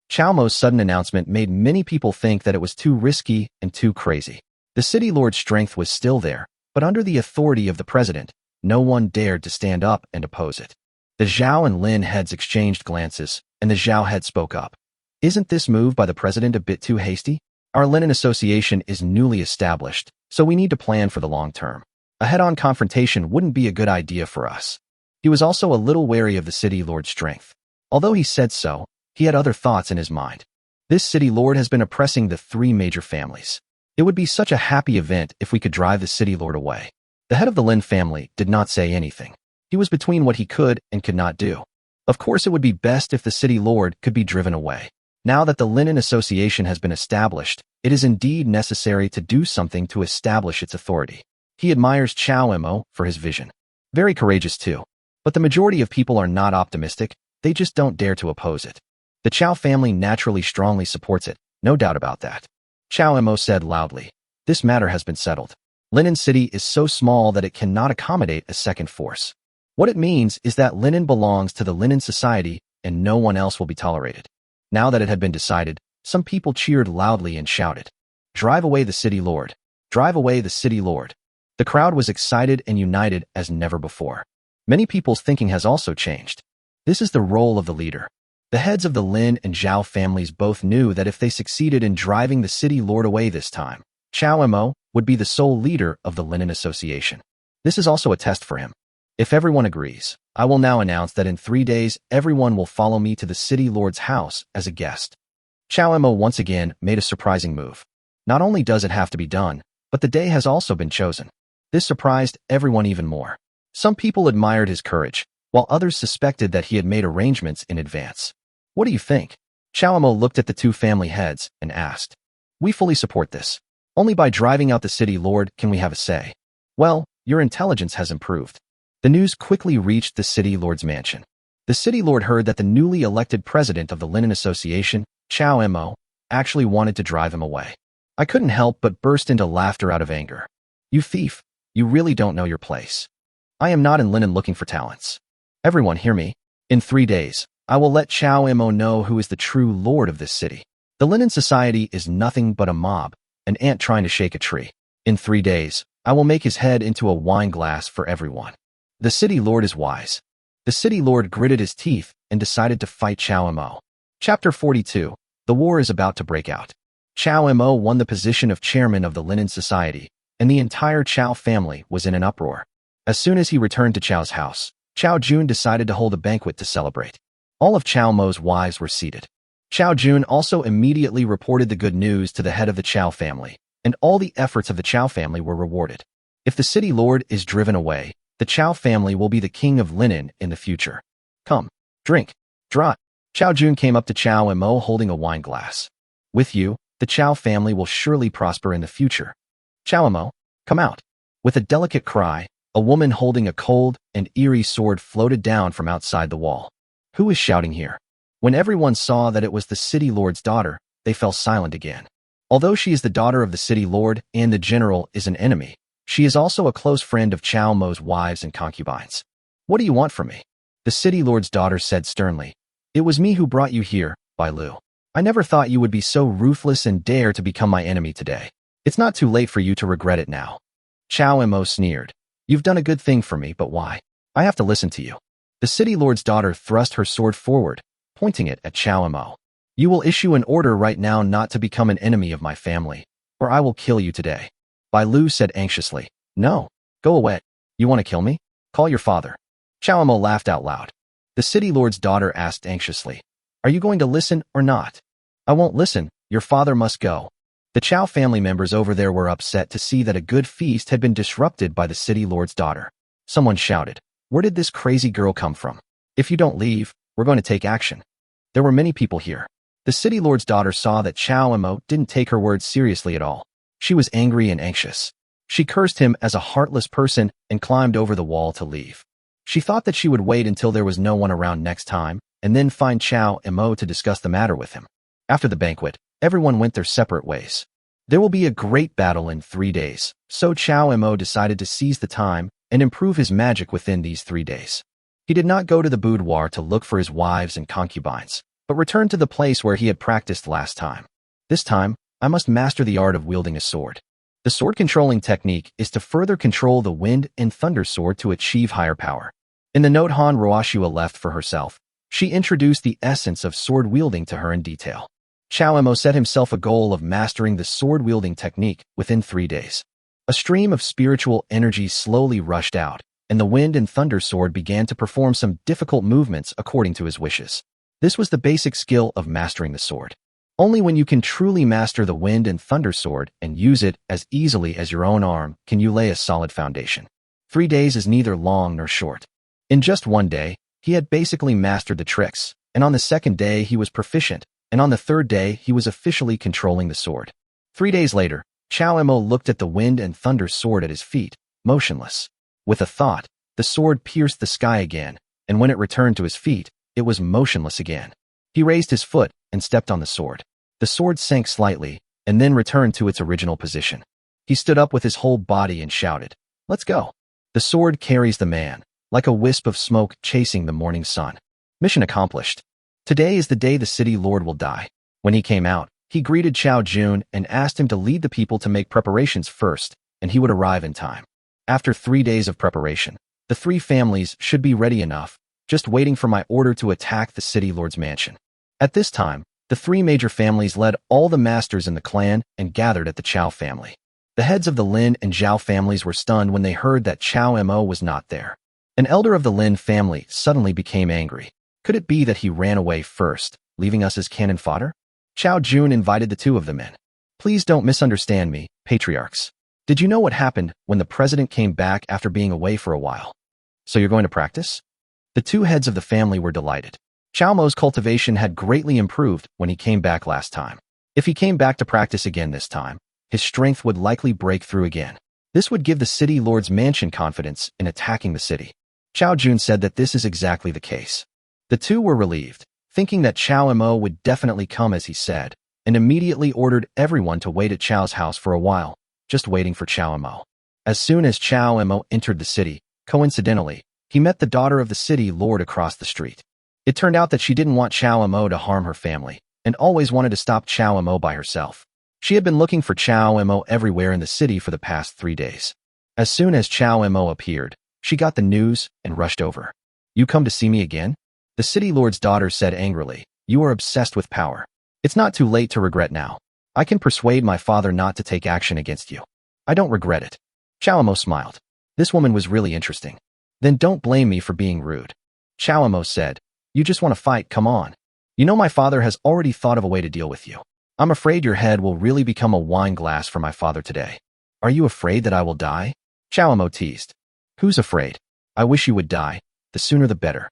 Chow Mo's sudden announcement made many people think that it was too risky and too crazy. The city lord's strength was still there, but under the authority of the president, no one dared to stand up and oppose it. The Zhao and Lin heads exchanged glances, and the Zhao head spoke up. "Isn't this move by the president a bit too hasty? Our Linen Association is newly established, so we need to plan for the long term. A head-on confrontation wouldn't be a good idea for us." He was also a little wary of the city lord's strength. Although he said so, he had other thoughts in his mind. This city lord has been oppressing the 3 major families. It would be such a happy event if we could drive the city lord away. The head of the Lin family did not say anything. He was between what he could and could not do. Of course, it would be best if the city lord could be driven away. Now that the Linen Association has been established, it is indeed necessary to do something to establish its authority. He admires Chow Mo for his vision. Very courageous too. But the majority of people are not optimistic, they just don't dare to oppose it. The Chow family naturally strongly supports it, no doubt about that. Chow Mo said loudly, "This matter has been settled. Linen City is so small that it cannot accommodate a second force. What it means is that linen belongs to the Linen Society and no one else will be tolerated." Now that it had been decided, some people cheered loudly and shouted, "Drive away the city lord! Drive away the city lord!" The crowd was excited and united as never before. Many people's thinking has also changed. This is the role of the leader. The heads of the Lin and Zhao families both knew that if they succeeded in driving the city lord away this time, Chow Mo, would be the sole leader of the Linen Association. This is also a test for him. If everyone agrees, I will now announce that in 3 days, everyone will follow me to the city lord's house as a guest. Chow Mo once again made a surprising move. Not only does it have to be done, but the day has also been chosen. This surprised everyone even more. Some people admired his courage, while others suspected that he had made arrangements in advance. What do you think? Chow Mo looked at the two family heads and asked. We fully support this. Only by driving out the city lord can we have a say. Well, your intelligence has improved. The news quickly reached the city lord's mansion. The city lord heard that the newly elected president of the Linen Association, Chow Mo, actually wanted to drive him away. I couldn't help but burst into laughter out of anger. You thief, you really don't know your place. I am not in linen looking for talents. Everyone hear me. In 3 days, I will let Chow Mo know who is the true lord of this city. The Linen Society is nothing but a mob, an ant trying to shake a tree. In 3 days, I will make his head into a wine glass for everyone. The city lord is wise. The city lord gritted his teeth and decided to fight Chow Mo. Chapter 42. The war is about to break out. Chow Mo won the position of chairman of the Linen Society, and the entire Chow family was in an uproar. As soon as he returned to Chow's house, Chow Jun decided to hold a banquet to celebrate. All of Chow Mo's wives were seated. Chow Jun also immediately reported the good news to the head of the Chow family, and all the efforts of the Chow family were rewarded. If the city lord is driven away, the Chow family will be the king of linen in the future. Come, drink, draw. Chow Jun came up to Chow Mo holding a wine glass. With you, the Chow family will surely prosper in the future. Chow Mo, come out. With a delicate cry, a woman holding a cold and eerie sword floated down from outside the wall. Who is shouting here? When everyone saw that it was the city lord's daughter, they fell silent again. Although she is the daughter of the city lord and the general is an enemy, she is also a close friend of Chow Mo's wives and concubines. What do you want from me? The city lord's daughter said sternly. It was me who brought you here, Bai Lu. I never thought you would be so ruthless and dare to become my enemy today. It's not too late for you to regret it now. Chow Mo sneered. You've done a good thing for me, but why? I have to listen to you. The city lord's daughter thrust her sword forward, pointing it at Chow Mo. You will issue an order right now not to become an enemy of my family, or I will kill you today. Bai Lu said anxiously. No, go away. You want to kill me? Call your father. Chow Mo laughed out loud. The city lord's daughter asked anxiously. Are you going to listen or not? I won't listen. Your father must go. The Chow family members over there were upset to see that a good feast had been disrupted by the city lord's daughter. Someone shouted, where did this crazy girl come from? If you don't leave, we're going to take action. There were many people here. The city lord's daughter saw that Chow Mo didn't take her words seriously at all. She was angry and anxious. She cursed him as a heartless person and climbed over the wall to leave. She thought that she would wait until there was no one around next time, and then find Chow Mo to discuss the matter with him. After the banquet, everyone went their separate ways. There will be a great battle in 3 days, so Chow Mo decided to seize the time and improve his magic within these 3 days. He did not go to the boudoir to look for his wives and concubines, but returned to the place where he had practiced last time. This time, I must master the art of wielding a sword. The sword controlling technique is to further control the wind and thunder sword to achieve higher power. In the note Han Roashua left for herself, she introduced the essence of sword wielding to her in detail. Chow Mo set himself a goal of mastering the sword wielding technique within 3 days. A stream of spiritual energy slowly rushed out, and the wind and thunder sword began to perform some difficult movements according to his wishes. This was the basic skill of mastering the sword. Only when you can truly master the wind and thunder sword and use it as easily as your own arm can you lay a solid foundation. 3 days is neither long nor short. In just 1 day, he had basically mastered the tricks, and on the 2nd day he was proficient, and on the 3rd day he was officially controlling the sword. 3 days later, Chow Mo looked at the wind and thunder sword at his feet, motionless. With a thought, the sword pierced the sky again, and when it returned to his feet, it was motionless again. He raised his foot and stepped on the sword. The sword sank slightly, and then returned to its original position. He stood up with his whole body and shouted, "Let's go." The sword carries the man, like a wisp of smoke chasing the morning sun. Mission accomplished. Today is the day the city lord will die. When he came out, he greeted Chow Jun and asked him to lead the people to make preparations first, and he would arrive in time. After 3 days of preparation, the 3 families should be ready enough, just waiting for my order to attack the city lord's mansion. At this time, the 3 major families led all the masters in the clan and gathered at the Chow family. The heads of the Lin and Zhao families were stunned when they heard that Chao Mo was not there. An elder of the Lin family suddenly became angry. Could it be that he ran away first, leaving us as cannon fodder? Chao Jun invited the two of them in. Please don't misunderstand me, patriarchs. Did you know what happened when the president came back after being away for a while? So you're going to practice? The two heads of the family were delighted. Chao Mo's cultivation had greatly improved when he came back last time. If he came back to practice again this time, his strength would likely break through again. This would give the city lord's mansion confidence in attacking the city. Chao Jun said that this is exactly the case. The two were relieved, thinking that Chao Mo would definitely come as he said, and immediately ordered everyone to wait at Chao's house for a while, just waiting for Chao Mo. As soon as Chao Mo entered the city, coincidentally, he met the daughter of the city lord across the street. It turned out that she didn't want Chao Mo to harm her family, and always wanted to stop Chao Mo by herself. She had been looking for Chao Mo everywhere in the city for the past 3 days. As soon as Chao Mo appeared, she got the news and rushed over. You come to see me again? The city lord's daughter said angrily, you are obsessed with power. It's not too late to regret now. I can persuade my father not to take action against you. I don't regret it. Chao Mo smiled. This woman was really interesting. Then don't blame me for being rude. Chao Mo said, you just want to fight, come on. You know my father has already thought of a way to deal with you. I'm afraid your head will really become a wine glass for my father today. Are you afraid that I will die? Chao Mo teased. Who's afraid? I wish you would die. The sooner the better.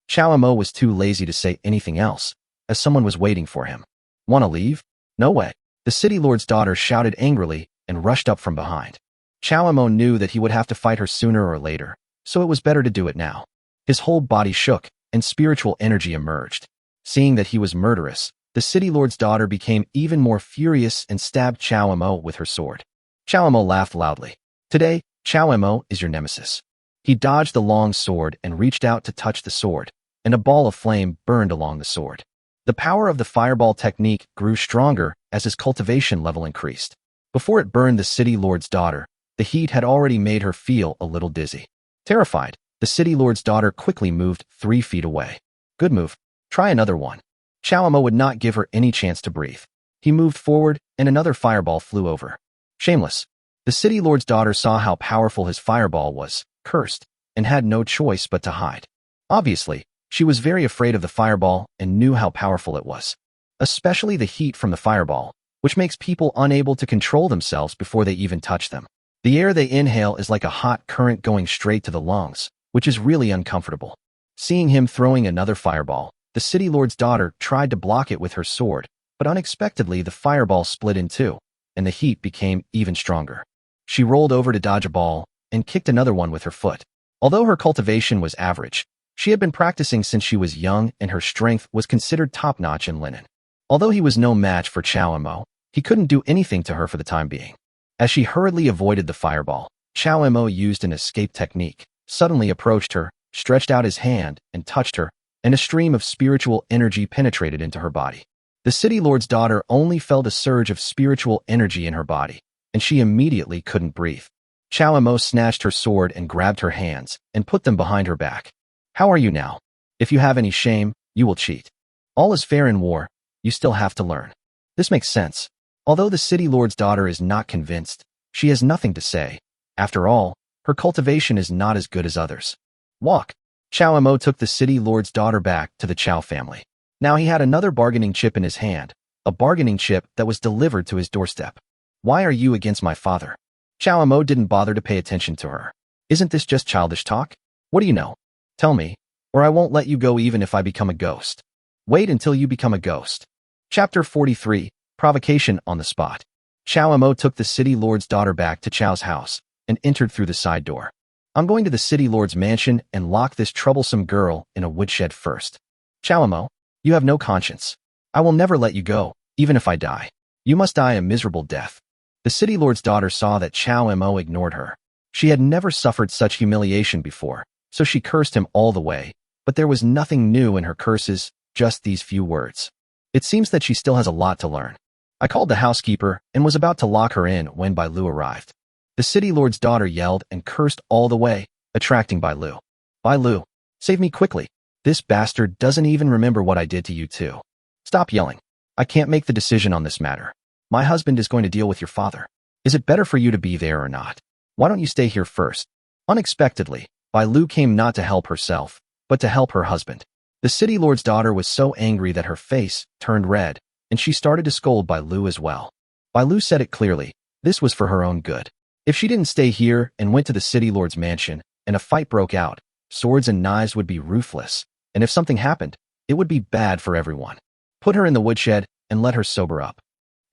Chao Mo was too lazy to say anything else, as someone was waiting for him. Want to leave? No way. The city lord's daughter shouted angrily and rushed up from behind. Chao Mo knew that he would have to fight her sooner or later, so it was better to do it now. His whole body shook, and spiritual energy emerged. Seeing that he was murderous, the city lord's daughter became even more furious and stabbed Chao Mo with her sword. Chao Mo laughed loudly. Today, Chao Mo is your nemesis. He dodged the long sword and reached out to touch the sword, and a ball of flame burned along the sword. The power of the fireball technique grew stronger as his cultivation level increased. Before it burned the city lord's daughter, the heat had already made her feel a little dizzy. Terrified, the city lord's daughter quickly moved 3 feet away. Good move. Try another one. Chao Mo would not give her any chance to breathe. He moved forward, and another fireball flew over. Shameless. The city lord's daughter saw how powerful his fireball was, cursed, and had no choice but to hide. Obviously, she was very afraid of the fireball and knew how powerful it was. Especially the heat from the fireball, which makes people unable to control themselves before they even touch them. The air they inhale is like a hot current going straight to the lungs, which is really uncomfortable. Seeing him throwing another fireball, the city lord's daughter tried to block it with her sword, but unexpectedly the fireball split in two, and the heat became even stronger. She rolled over to dodge a ball and kicked another one with her foot. Although her cultivation was average, she had been practicing since she was young and her strength was considered top-notch in linen. Although he was no match for Chao Mo, he couldn't do anything to her for the time being. As she hurriedly avoided the fireball, Chao Mo used an escape technique, suddenly approached her, stretched out his hand, and touched her, and a stream of spiritual energy penetrated into her body. The city lord's daughter only felt a surge of spiritual energy in her body, and she immediately couldn't breathe. Chao Mo snatched her sword and grabbed her hands and put them behind her back. How are you now? If you have any shame, you will cheat. All is fair in war, you still have to learn. This makes sense. Although the city lord's daughter is not convinced, she has nothing to say. After all, her cultivation is not as good as others. Walk. Chao Mo took the city lord's daughter back to the Chao family. Now he had another bargaining chip in his hand, a bargaining chip that was delivered to his doorstep. Why are you against my father? Chao Mo didn't bother to pay attention to her. Isn't this just childish talk? What do you know? Tell me, or I won't let you go even if I become a ghost. Wait until you become a ghost. Chapter 43, Provocation on the Spot. Chao Mo took the city lord's daughter back to Chao's house and entered through the side door. I'm going to the city lord's mansion and lock this troublesome girl in a woodshed first. Chao Mo, you have no conscience. I will never let you go, even if I die. You must die a miserable death. The city lord's daughter saw that Chao Mo ignored her. She had never suffered such humiliation before, so she cursed him all the way, but there was nothing new in her curses, just these few words. It seems that she still has a lot to learn. I called the housekeeper and was about to lock her in when Bai Lu arrived. The city lord's daughter yelled and cursed all the way, attracting Bai Lu. Bai Lu, save me quickly. This bastard doesn't even remember what I did to you too. Stop yelling. I can't make the decision on this matter. My husband is going to deal with your father. Is it better for you to be there or not? Why don't you stay here first? Unexpectedly, Bai Lu came not to help herself, but to help her husband. The city lord's daughter was so angry that her face turned red, and she started to scold Bai Lu as well. Bai Lu said it clearly, this was for her own good. If she didn't stay here and went to the city lord's mansion, and a fight broke out, swords and knives would be ruthless, and if something happened, it would be bad for everyone. Put her in the woodshed and let her sober up.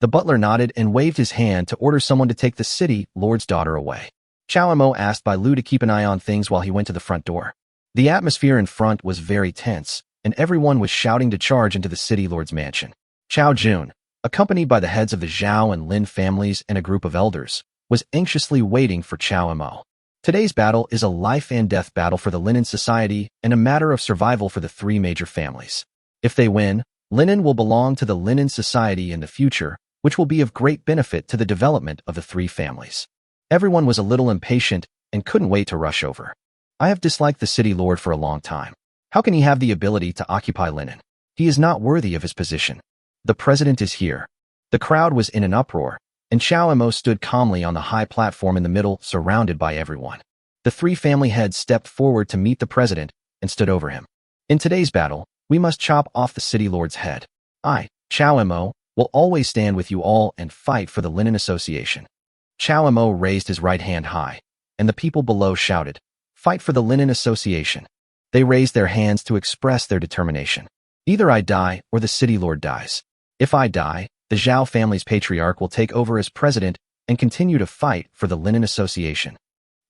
The butler nodded and waved his hand to order someone to take the city lord's daughter away. Chao Mo asked Bai Lu to keep an eye on things while he went to the front door. The atmosphere in front was very tense, and everyone was shouting to charge into the city lord's mansion. Chao Jun, accompanied by the heads of the Zhao and Lin families and a group of elders, was anxiously waiting for Chao Mo. Today's battle is a life and death battle for the Linen society and a matter of survival for the three major families. If they win, Linen will belong to the Linen society in the future, which will be of great benefit to the development of the three families. Everyone was a little impatient and couldn't wait to rush over. I have disliked the city lord for a long time. How can he have the ability to occupy Linen? He is not worthy of his position. The president is here. The crowd was in an uproar, and Chao Mo stood calmly on the high platform in the middle, surrounded by everyone. The three family heads stepped forward to meet the president and stood over him. In today's battle, we must chop off the city lord's head. I, Chao Mo, will always stand with you all and fight for the Linen Association. Chao Mo raised his right hand high, and the people below shouted, fight for the Linen Association. They raised their hands to express their determination. Either I die or the city lord dies. If I die, the Zhao family's patriarch will take over as president and continue to fight for the Linen Association.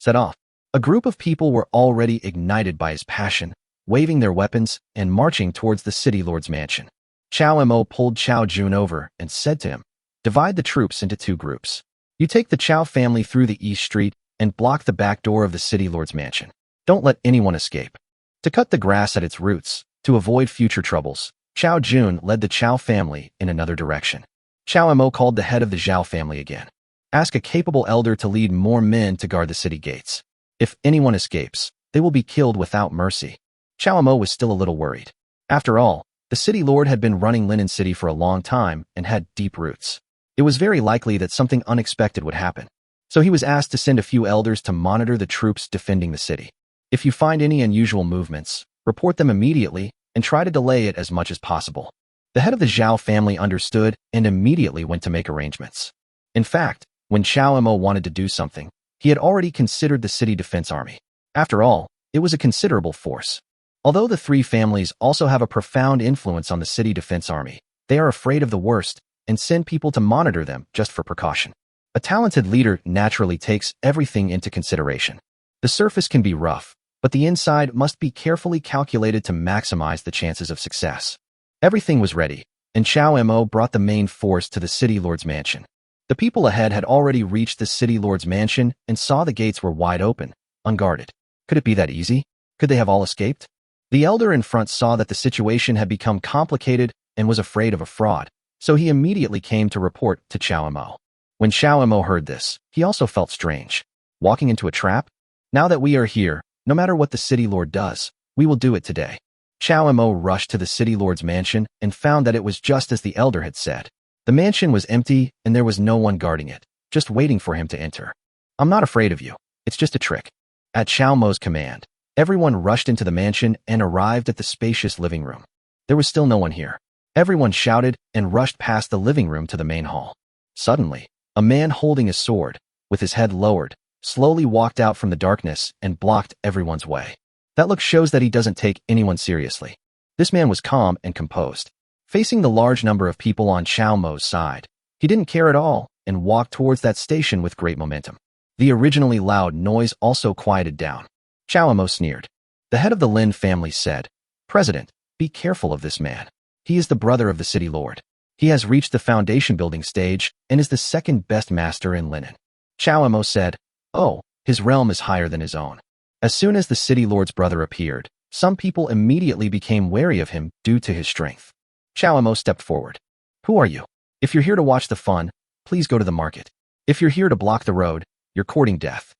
Set off. A group of people were already ignited by his passion, waving their weapons and marching towards the city lord's mansion. Chao Mo pulled Chao Jun over and said to him, divide the troops into two groups. You take the Chao family through the east street and block the back door of the city lord's mansion. Don't let anyone escape. To cut the grass at its roots, to avoid future troubles, Chao Jun led the Chao family in another direction. Chao Mo called the head of the Zhao family again. Ask a capable elder to lead more men to guard the city gates. If anyone escapes, they will be killed without mercy. Chao Mo was still a little worried. After all, the city lord had been running Linen City for a long time and had deep roots. It was very likely that something unexpected would happen. So he was asked to send a few elders to monitor the troops defending the city. If you find any unusual movements, report them immediately and try to delay it as much as possible. The head of the Zhao family understood and immediately went to make arrangements. In fact, when Chao Mo wanted to do something, he had already considered the city defense army. After all, it was a considerable force. Although the three families also have a profound influence on the city defense army, they are afraid of the worst and send people to monitor them just for precaution. A talented leader naturally takes everything into consideration. The surface can be rough, but the inside must be carefully calculated to maximize the chances of success. Everything was ready, and Chao Mo brought the main force to the city lord's mansion. The people ahead had already reached the city lord's mansion and saw the gates were wide open, unguarded. Could it be that easy? Could they have all escaped? The elder in front saw that the situation had become complicated and was afraid of a fraud, so he immediately came to report to Chao Mo. When Chao Mo heard this, he also felt strange. Walking into a trap? Now that we are here, no matter what the city lord does, we will do it today. Chao Mo rushed to the city lord's mansion and found that it was just as the elder had said. The mansion was empty and there was no one guarding it, just waiting for him to enter. I'm not afraid of you. It's just a trick. At Chao Mo's command, everyone rushed into the mansion and arrived at the spacious living room. There was still no one here. Everyone shouted and rushed past the living room to the main hall. Suddenly, a man holding a sword, with his head lowered, slowly walked out from the darkness and blocked everyone's way. That look shows that he doesn't take anyone seriously. This man was calm and composed. Facing the large number of people on Chao Mo's side, he didn't care at all and walked towards that station with great momentum. The originally loud noise also quieted down. Chao Mo sneered. The head of the Lin family said, President, be careful of this man. He is the brother of the city lord. He has reached the foundation building stage and is the second best master in Linen. Chao Mo said, Oh, his realm is higher than his own. As soon as the city lord's brother appeared, some people immediately became wary of him due to his strength. Chao Mo stepped forward. Who are you? If you're here to watch the fun, please go to the market. If you're here to block the road, you're courting death.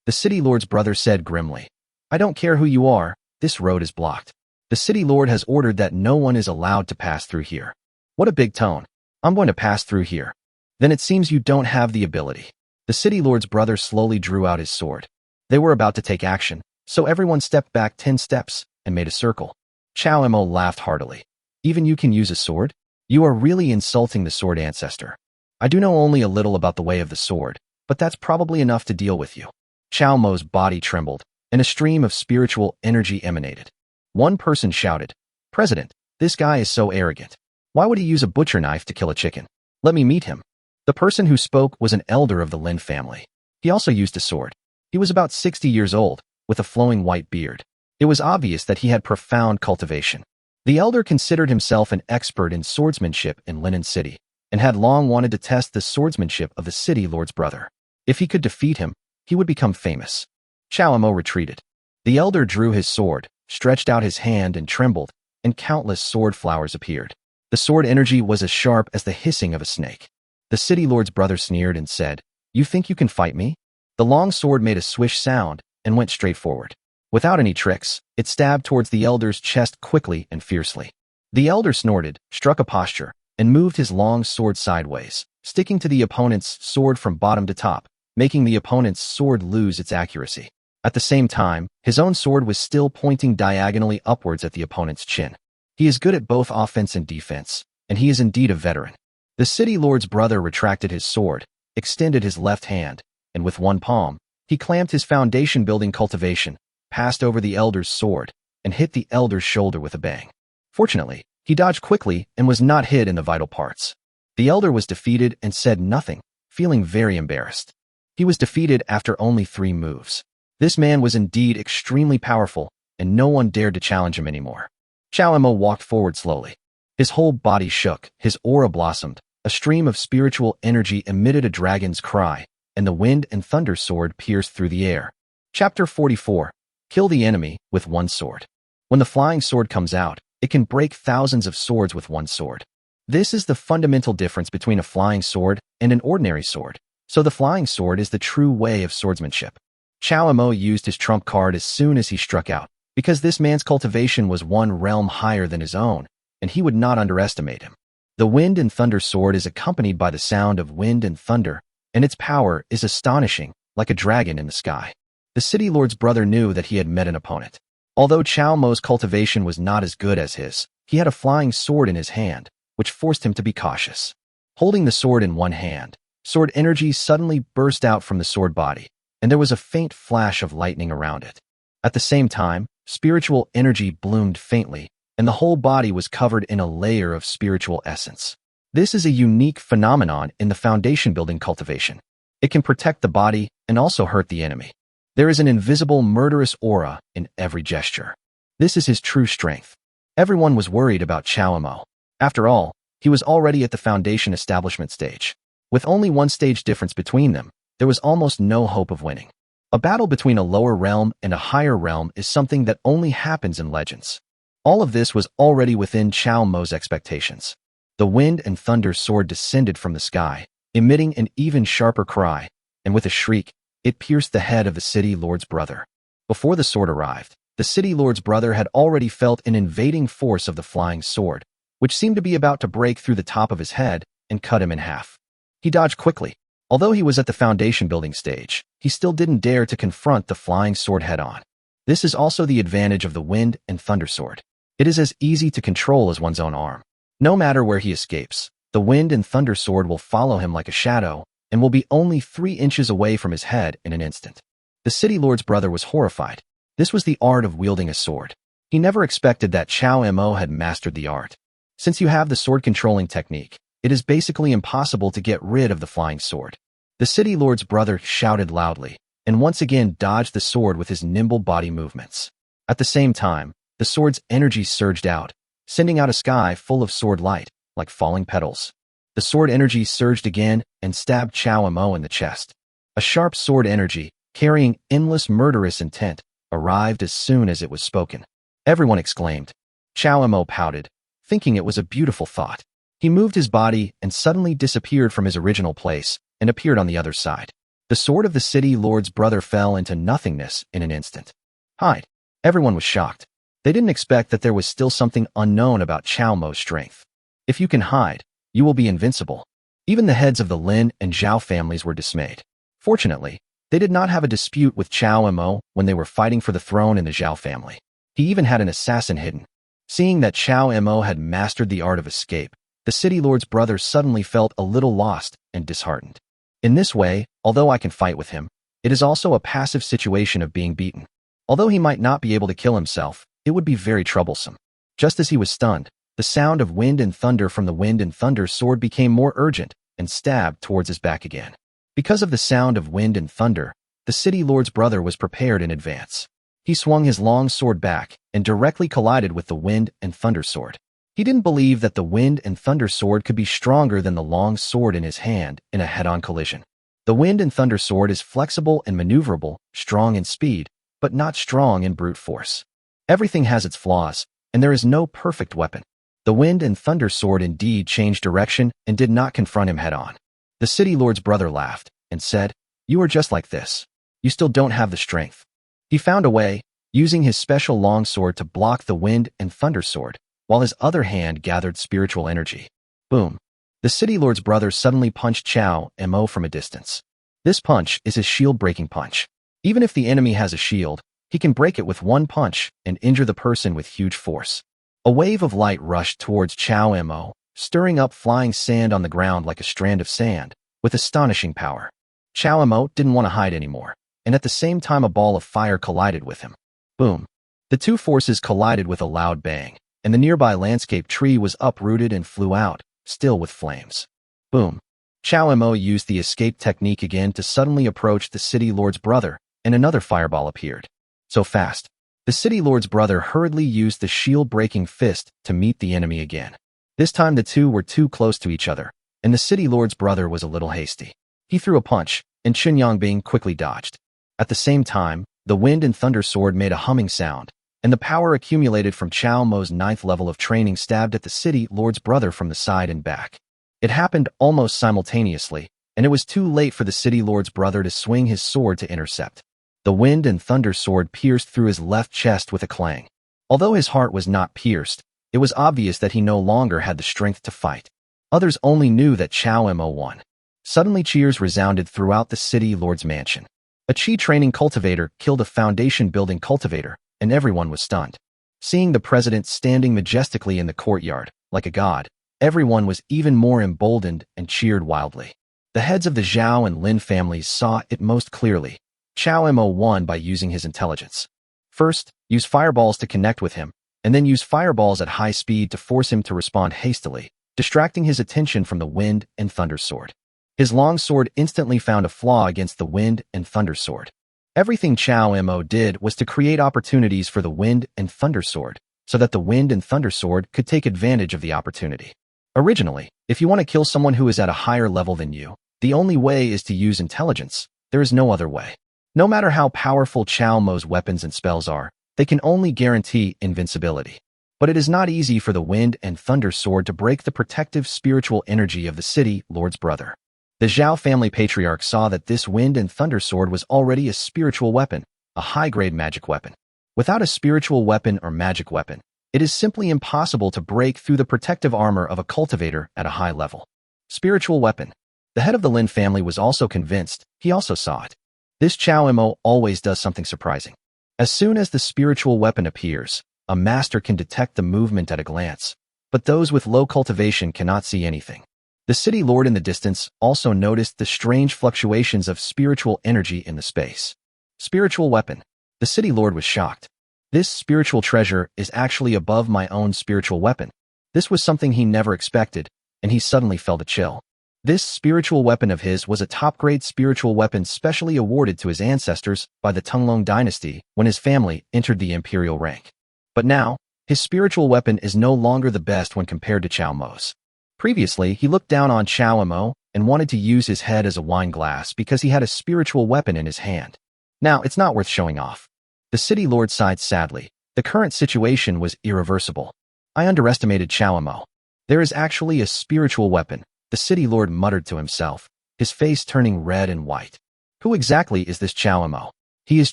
The city lord's brother said grimly, I don't care who you are, this road is blocked. The city lord has ordered that no one is allowed to pass through here. What a big tone. I'm going to pass through here. Then it seems you don't have the ability. The city lord's brother slowly drew out his sword. They were about to take action, so everyone stepped back 10 steps and made a circle. Chow Mo laughed heartily. Even you can use a sword? You are really insulting the sword ancestor. I do know only a little about the way of the sword, but that's probably enough to deal with you. Chow Mo's body trembled, and a stream of spiritual energy emanated. One person shouted, "President, this guy is so arrogant. Why would he use a butcher knife to kill a chicken? Let me meet him." The person who spoke was an elder of the Lin family. He also used a sword. He was about 60 years old, with a flowing white beard. It was obvious that he had profound cultivation. The elder considered himself an expert in swordsmanship in Linen City, and had long wanted to test the swordsmanship of the city lord's brother. If he could defeat him, he would become famous. Chow Mo retreated. The elder drew his sword, stretched out his hand and trembled, and countless sword flowers appeared. The sword energy was as sharp as the hissing of a snake. The city lord's brother sneered and said, "You think you can fight me?" The long sword made a swish sound and went straight forward. Without any tricks, it stabbed towards the elder's chest quickly and fiercely. The elder snorted, struck a posture, and moved his long sword sideways, sticking to the opponent's sword from bottom to top, making the opponent's sword lose its accuracy. At the same time, his own sword was still pointing diagonally upwards at the opponent's chin. He is good at both offense and defense, and he is indeed a veteran. The city lord's brother retracted his sword, extended his left hand, and with one palm, he clamped his foundation-building cultivation, passed over the elder's sword, and hit the elder's shoulder with a bang. Fortunately, he dodged quickly and was not hit in the vital parts. The elder was defeated and said nothing, feeling very embarrassed. He was defeated after only 3 moves. This man was indeed extremely powerful, and no one dared to challenge him anymore. Chow Mo walked forward slowly. His whole body shook, his aura blossomed, a stream of spiritual energy emitted a dragon's cry, and the wind and thunder sword pierced through the air. Chapter 44. Kill the enemy with one sword. When the flying sword comes out, it can break thousands of swords with one sword. This is the fundamental difference between a flying sword and an ordinary sword, so the flying sword is the true way of swordsmanship. Chow Mo used his trump card as soon as he struck out, because this man's cultivation was one realm higher than his own, and he would not underestimate him. The wind and thunder sword is accompanied by the sound of wind and thunder, and its power is astonishing, like a dragon in the sky. The city lord's brother knew that he had met an opponent. Although Chow Mo's cultivation was not as good as his, he had a flying sword in his hand, which forced him to be cautious. Holding the sword in one hand, sword energy suddenly burst out from the sword body, and there was a faint flash of lightning around it. At the same time, spiritual energy bloomed faintly, and the whole body was covered in a layer of spiritual essence. This is a unique phenomenon in the foundation-building cultivation. It can protect the body and also hurt the enemy. There is an invisible murderous aura in every gesture. This is his true strength. Everyone was worried about Chow Mo. After all, he was already at the foundation establishment stage. With only one stage difference between them, there was almost no hope of winning. A battle between a lower realm and a higher realm is something that only happens in legends. All of this was already within Chow Mo's expectations. The wind and thunder sword descended from the sky, emitting an even sharper cry, and with a shriek, it pierced the head of the city lord's brother. Before the sword arrived, the city lord's brother had already felt an invading force of the flying sword, which seemed to be about to break through the top of his head and cut him in half. He dodged quickly. Although he was at the foundation building stage, he still didn't dare to confront the flying sword head-on. This is also the advantage of the wind and thunder sword. It is as easy to control as one's own arm. No matter where he escapes, the wind and thunder sword will follow him like a shadow and will be only 3 inches away from his head in an instant. The city lord's brother was horrified. This was the art of wielding a sword. He never expected that Chow Mo had mastered the art. Since you have the sword controlling technique, it is basically impossible to get rid of the flying sword. The city lord's brother shouted loudly, and once again dodged the sword with his nimble body movements. At the same time, the sword's energy surged out, sending out a sky full of sword light, like falling petals. The sword energy surged again and stabbed Chow Mo in the chest. A sharp sword energy, carrying endless murderous intent, arrived as soon as it was spoken. Everyone exclaimed. Chow Mo pouted, thinking it was a beautiful thought. He moved his body and suddenly disappeared from his original place and appeared on the other side. The sword of the city lord's brother fell into nothingness in an instant. Hide. Everyone was shocked. They didn't expect that there was still something unknown about Chow Mo's strength. If you can hide, you will be invincible. Even the heads of the Lin and Zhao families were dismayed. Fortunately, they did not have a dispute with Chao Mo when they were fighting for the throne in the Zhao family. He even had an assassin hidden. Seeing that Chao Mo had mastered the art of escape, the city lord's brother suddenly felt a little lost and disheartened. In this way, although I can fight with him, it is also a passive situation of being beaten. Although he might not be able to kill himself, it would be very troublesome. Just as he was stunned, the sound of wind and thunder from the wind and thunder sword became more urgent and stabbed towards his back again. Because of the sound of wind and thunder, the city lord's brother was prepared in advance. He swung his long sword back and directly collided with the wind and thunder sword. He didn't believe that the wind and thunder sword could be stronger than the long sword in his hand in a head-on collision. The wind and thunder sword is flexible and maneuverable, strong in speed, but not strong in brute force. Everything has its flaws, and there is no perfect weapon. The wind and thunder sword indeed changed direction and did not confront him head-on. The city lord's brother laughed and said, "You are just like this. You still don't have the strength." He found a way, using his special long sword to block the wind and thunder sword, while his other hand gathered spiritual energy. Boom. The city lord's brother suddenly punched Chao Mo from a distance. This punch is his shield-breaking punch. Even if the enemy has a shield, he can break it with one punch and injure the person with huge force. A wave of light rushed towards Chao Mo, stirring up flying sand on the ground like a strand of sand, with astonishing power. Chao Mo didn't want to hide anymore, and at the same time a ball of fire collided with him. Boom. The two forces collided with a loud bang, and the nearby landscape tree was uprooted and flew out, still with flames. Boom. Chao Mo used the escape technique again to suddenly approach the city lord's brother, and another fireball appeared. So fast. The city lord's brother hurriedly used the shield-breaking fist to meet the enemy again. This time the two were too close to each other, and the city lord's brother was a little hasty. He threw a punch, and Chen Yongbing quickly dodged. At the same time, the wind and thunder sword made a humming sound, and the power accumulated from Chao Mo's 9th level of training stabbed at the city lord's brother from the side and back. It happened almost simultaneously, and it was too late for the city lord's brother to swing his sword to intercept. The wind and thunder sword pierced through his left chest with a clang. Although his heart was not pierced, it was obvious that he no longer had the strength to fight. Others only knew that Chao Mo won. Suddenly cheers resounded throughout the city lord's mansion. A chi training cultivator killed a foundation building cultivator, and everyone was stunned. Seeing the president standing majestically in the courtyard, like a god, everyone was even more emboldened and cheered wildly. The heads of the Zhao and Lin families saw it most clearly. Chao Mo won by using his intelligence. First, use fireballs to connect with him, and then use fireballs at high speed to force him to respond hastily, distracting his attention from the wind and thunder sword. His long sword instantly found a flaw against the wind and thunder sword. Everything Chao Mo did was to create opportunities for the wind and thunder sword, so that the wind and thunder sword could take advantage of the opportunity. Originally, if you want to kill someone who is at a higher level than you, the only way is to use intelligence. There is no other way. No matter how powerful Chao Mo's weapons and spells are, they can only guarantee invincibility. But it is not easy for the wind and thunder sword to break the protective spiritual energy of the city lord's brother. The Zhao family patriarch saw that this wind and thunder sword was already a spiritual weapon, a high-grade magic weapon. Without a spiritual weapon or magic weapon, it is simply impossible to break through the protective armor of a cultivator at a high level. Spiritual weapon. The head of the Lin family was also convinced. He also saw it. This Chao Mo always does something surprising. As soon as the spiritual weapon appears, a master can detect the movement at a glance, but those with low cultivation cannot see anything. The city lord in the distance also noticed the strange fluctuations of spiritual energy in the space. Spiritual weapon. The city lord was shocked. This spiritual treasure is actually above my own spiritual weapon. This was something he never expected, and he suddenly felt a chill. This spiritual weapon of his was a top-grade spiritual weapon specially awarded to his ancestors by the Tunglong dynasty when his family entered the imperial rank. But now, his spiritual weapon is no longer the best when compared to Chao Mo's. Previously, he looked down on Chao Mo and wanted to use his head as a wine glass because he had a spiritual weapon in his hand. Now, it's not worth showing off. The city lord sighed sadly. The current situation was irreversible. I underestimated Chao Mo. There is actually a spiritual weapon, the city lord muttered to himself, his face turning red and white. Who exactly is this Chao Mo? He is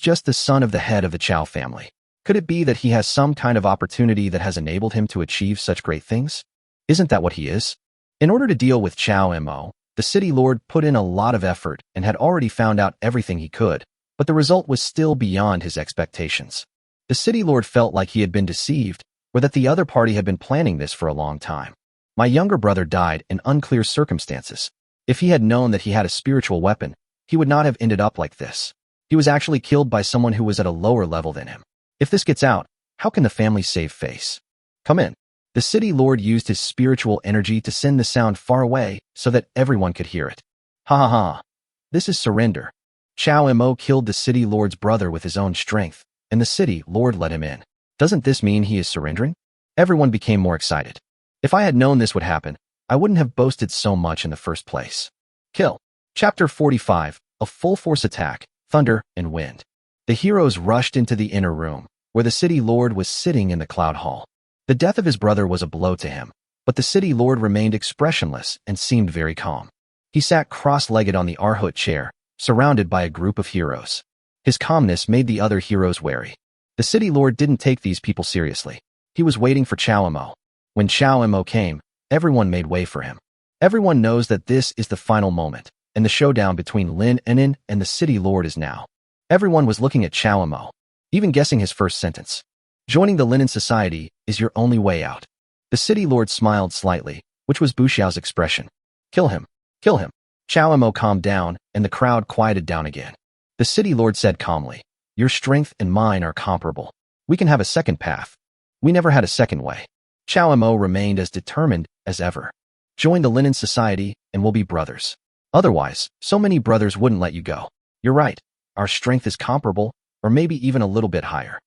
just the son of the head of the Chao family. Could it be that he has some kind of opportunity that has enabled him to achieve such great things? Isn't that what he is? In order to deal with Chao Mo, The city lord put in a lot of effort and had already found out everything he could, but the result was still beyond his expectations. The city lord felt like he had been deceived, or that the other party had been planning this for a long time. My younger brother died in unclear circumstances. If he had known that he had a spiritual weapon, he would not have ended up like this. He was actually killed by someone who was at a lower level than him. If this gets out, how can the family save face? Come in. The city lord used his spiritual energy to send the sound far away so that everyone could hear it. Ha ha ha. This is surrender. Chow Mo killed the city lord's brother with his own strength, and the city lord let him in. Doesn't this mean he is surrendering? Everyone became more excited. If I had known this would happen, I wouldn't have boasted so much in the first place. Kill. Chapter 45, A Full Force Attack, Thunder and Wind. The heroes rushed into the inner room, where the city lord was sitting in the cloud hall. The death of his brother was a blow to him, but the city lord remained expressionless and seemed very calm. He sat cross-legged on the arhut chair, surrounded by a group of heroes. His calmness made the other heroes wary. The city lord didn't take these people seriously. He was waiting for Chow Mo. When Chow Mo came, everyone made way for him. Everyone knows that this is the final moment, and the showdown between Lin Enin and the city lord is now. Everyone was looking at Chow Mo, even guessing his first sentence. Joining the Linen Society is your only way out. The city lord smiled slightly, which was Bu Xiao's expression. Kill him. Kill him. Chow Mo calmed down, and the crowd quieted down again. The city lord said calmly, your strength and mine are comparable. We can have a second path. We never had a second way. Chow Mo remained as determined as ever. Join the Linen Society and we'll be brothers. Otherwise, so many brothers wouldn't let you go. You're right. Our strength is comparable, or maybe even a little bit higher.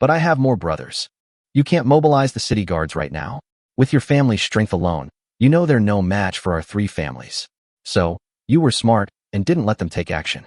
But I have more brothers. You can't mobilize the city guards right now. With your family's strength alone, you know they're no match for our 3 families. So, you were smart and didn't let them take action.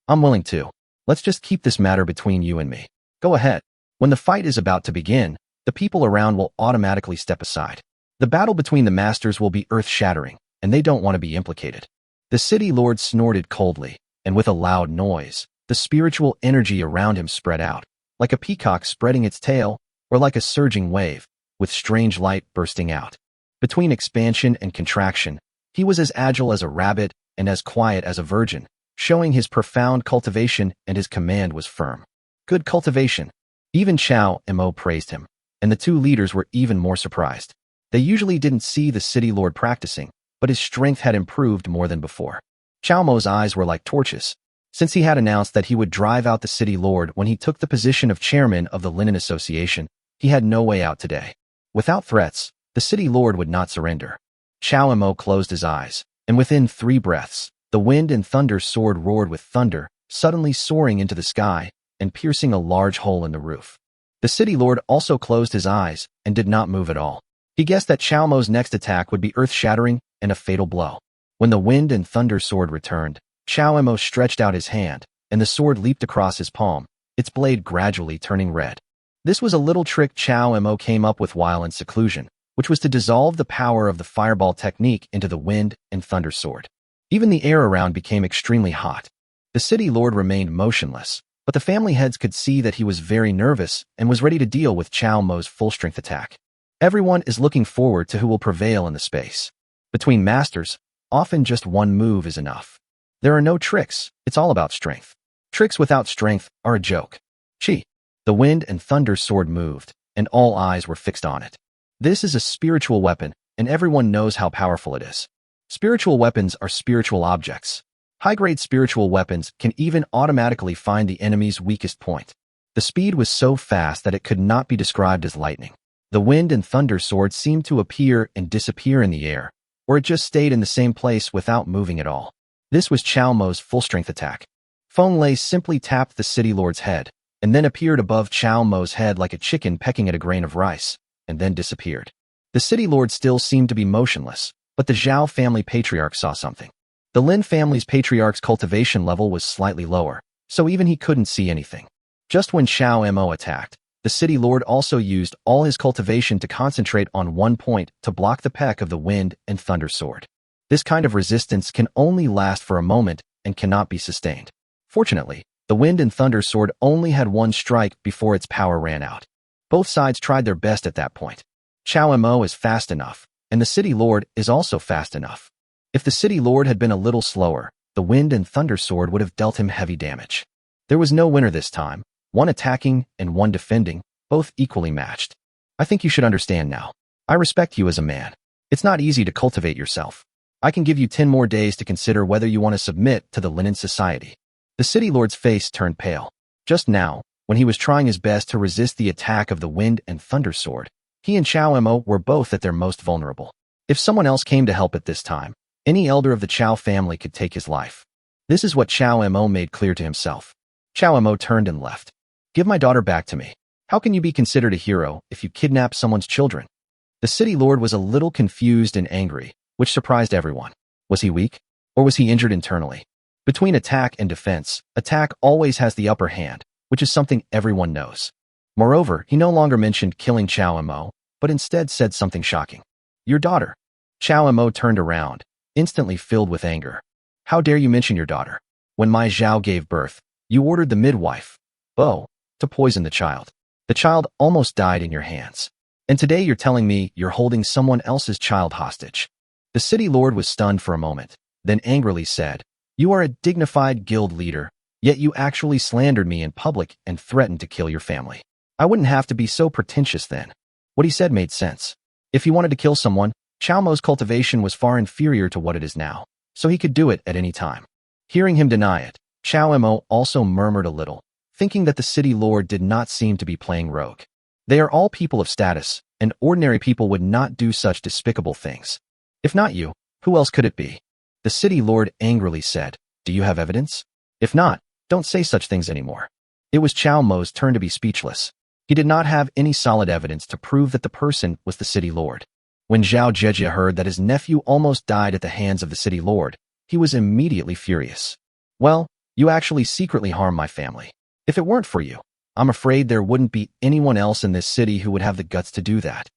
I'm willing to. Let's just keep this matter between you and me. Go ahead. When the fight is about to begin, the people around will automatically step aside. The battle between the masters will be earth-shattering, and they don't want to be implicated. The city lord snorted coldly, and with a loud noise, the spiritual energy around him spread out, like a peacock spreading its tail, or like a surging wave, with strange light bursting out. Between expansion and contraction, he was as agile as a rabbit and as quiet as a virgin, showing his profound cultivation, and his command was firm. Good cultivation. Even Chow Mo praised him, and the 2 leaders were even more surprised. They usually didn't see the city lord practicing, but his strength had improved more than before. Chow Mo's eyes were like torches. Since he had announced that he would drive out the city lord when he took the position of chairman of the Linen Association, he had no way out today. Without threats, the city lord would not surrender. Chow Mo closed his eyes, and within 3 breaths, the wind and thunder sword roared with thunder, suddenly soaring into the sky and piercing a large hole in the roof. The city lord also closed his eyes and did not move at all. He guessed that Chow Mo's next attack would be earth-shattering and a fatal blow. When the wind and thunder sword returned, Chow Mo stretched out his hand, and the sword leaped across his palm, its blade gradually turning red. This was a little trick Chow Mo came up with while in seclusion, which was to dissolve the power of the fireball technique into the wind and thunder sword. Even the air around became extremely hot. The city lord remained motionless, but the family heads could see that he was very nervous and was ready to deal with Chow Mo's full-strength attack. Everyone is looking forward to who will prevail in the space. Between masters, often just one move is enough. There are no tricks, it's all about strength. Tricks without strength are a joke. Chi. The wind and thunder sword moved, and all eyes were fixed on it. This is a spiritual weapon, and everyone knows how powerful it is. Spiritual weapons are spiritual objects. High-grade spiritual weapons can even automatically find the enemy's weakest point. The speed was so fast that it could not be described as lightning. The wind and thunder sword seemed to appear and disappear in the air, or it just stayed in the same place without moving at all. This was Chow Mo's full-strength attack. Feng Lei simply tapped the city lord's head, and then appeared above Chow Mo's head like a chicken pecking at a grain of rice, and then disappeared. The city lord still seemed to be motionless, but the Zhao family patriarch saw something. The Lin family's patriarch's cultivation level was slightly lower, so even he couldn't see anything. Just when Chow Mo attacked, the city lord also used all his cultivation to concentrate on one point to block the peck of the wind and thunder sword. This kind of resistance can only last for a moment and cannot be sustained. Fortunately, the wind and thunder sword only had one strike before its power ran out. Both sides tried their best at that point. Chow Mo is fast enough, and the city lord is also fast enough. If the city lord had been a little slower, the wind and thunder sword would have dealt him heavy damage. There was no winner this time, one attacking and one defending, both equally matched. I think you should understand now. I respect you as a man. It's not easy to cultivate yourself. I can give you 10 more days to consider whether you want to submit to the Linen Society. The city lord's face turned pale. Just now, when he was trying his best to resist the attack of the wind and thunder sword, he and Chao Mo were both at their most vulnerable. If someone else came to help at this time, any elder of the Chao family could take his life. This is what Chao Mo made clear to himself. Chao Mo turned and left. Give my daughter back to me. How can you be considered a hero if you kidnap someone's children? The city lord was a little confused and angry, which surprised everyone. Was he weak? Or was he injured internally? Between attack and defense, attack always has the upper hand, which is something everyone knows. Moreover, he no longer mentioned killing Chao Mo, but instead said something shocking. Your daughter. Chao Mo turned around, instantly filled with anger. How dare you mention your daughter? When Mai Zhao gave birth, you ordered the midwife, Bo, to poison the child. The child almost died in your hands. And today you're telling me you're holding someone else's child hostage. The city lord was stunned for a moment, then angrily said, You are a dignified guild leader, yet you actually slandered me in public and threatened to kill your family. I wouldn't have to be so pretentious then. What he said made sense. If he wanted to kill someone, Chao Mo's cultivation was far inferior to what it is now, so he could do it at any time. Hearing him deny it, Chao Mo also murmured a little, thinking that the city lord did not seem to be playing rogue. They are all people of status, and ordinary people would not do such despicable things. If not you, who else could it be? The city lord angrily said, Do you have evidence? If not, don't say such things anymore. It was Chao Mo's turn to be speechless. He did not have any solid evidence to prove that the person was the city lord. When Zhao Zhejia heard that his nephew almost died at the hands of the city lord, he was immediately furious. Well, you actually secretly harmed my family. If it weren't for you, I'm afraid there wouldn't be anyone else in this city who would have the guts to do that.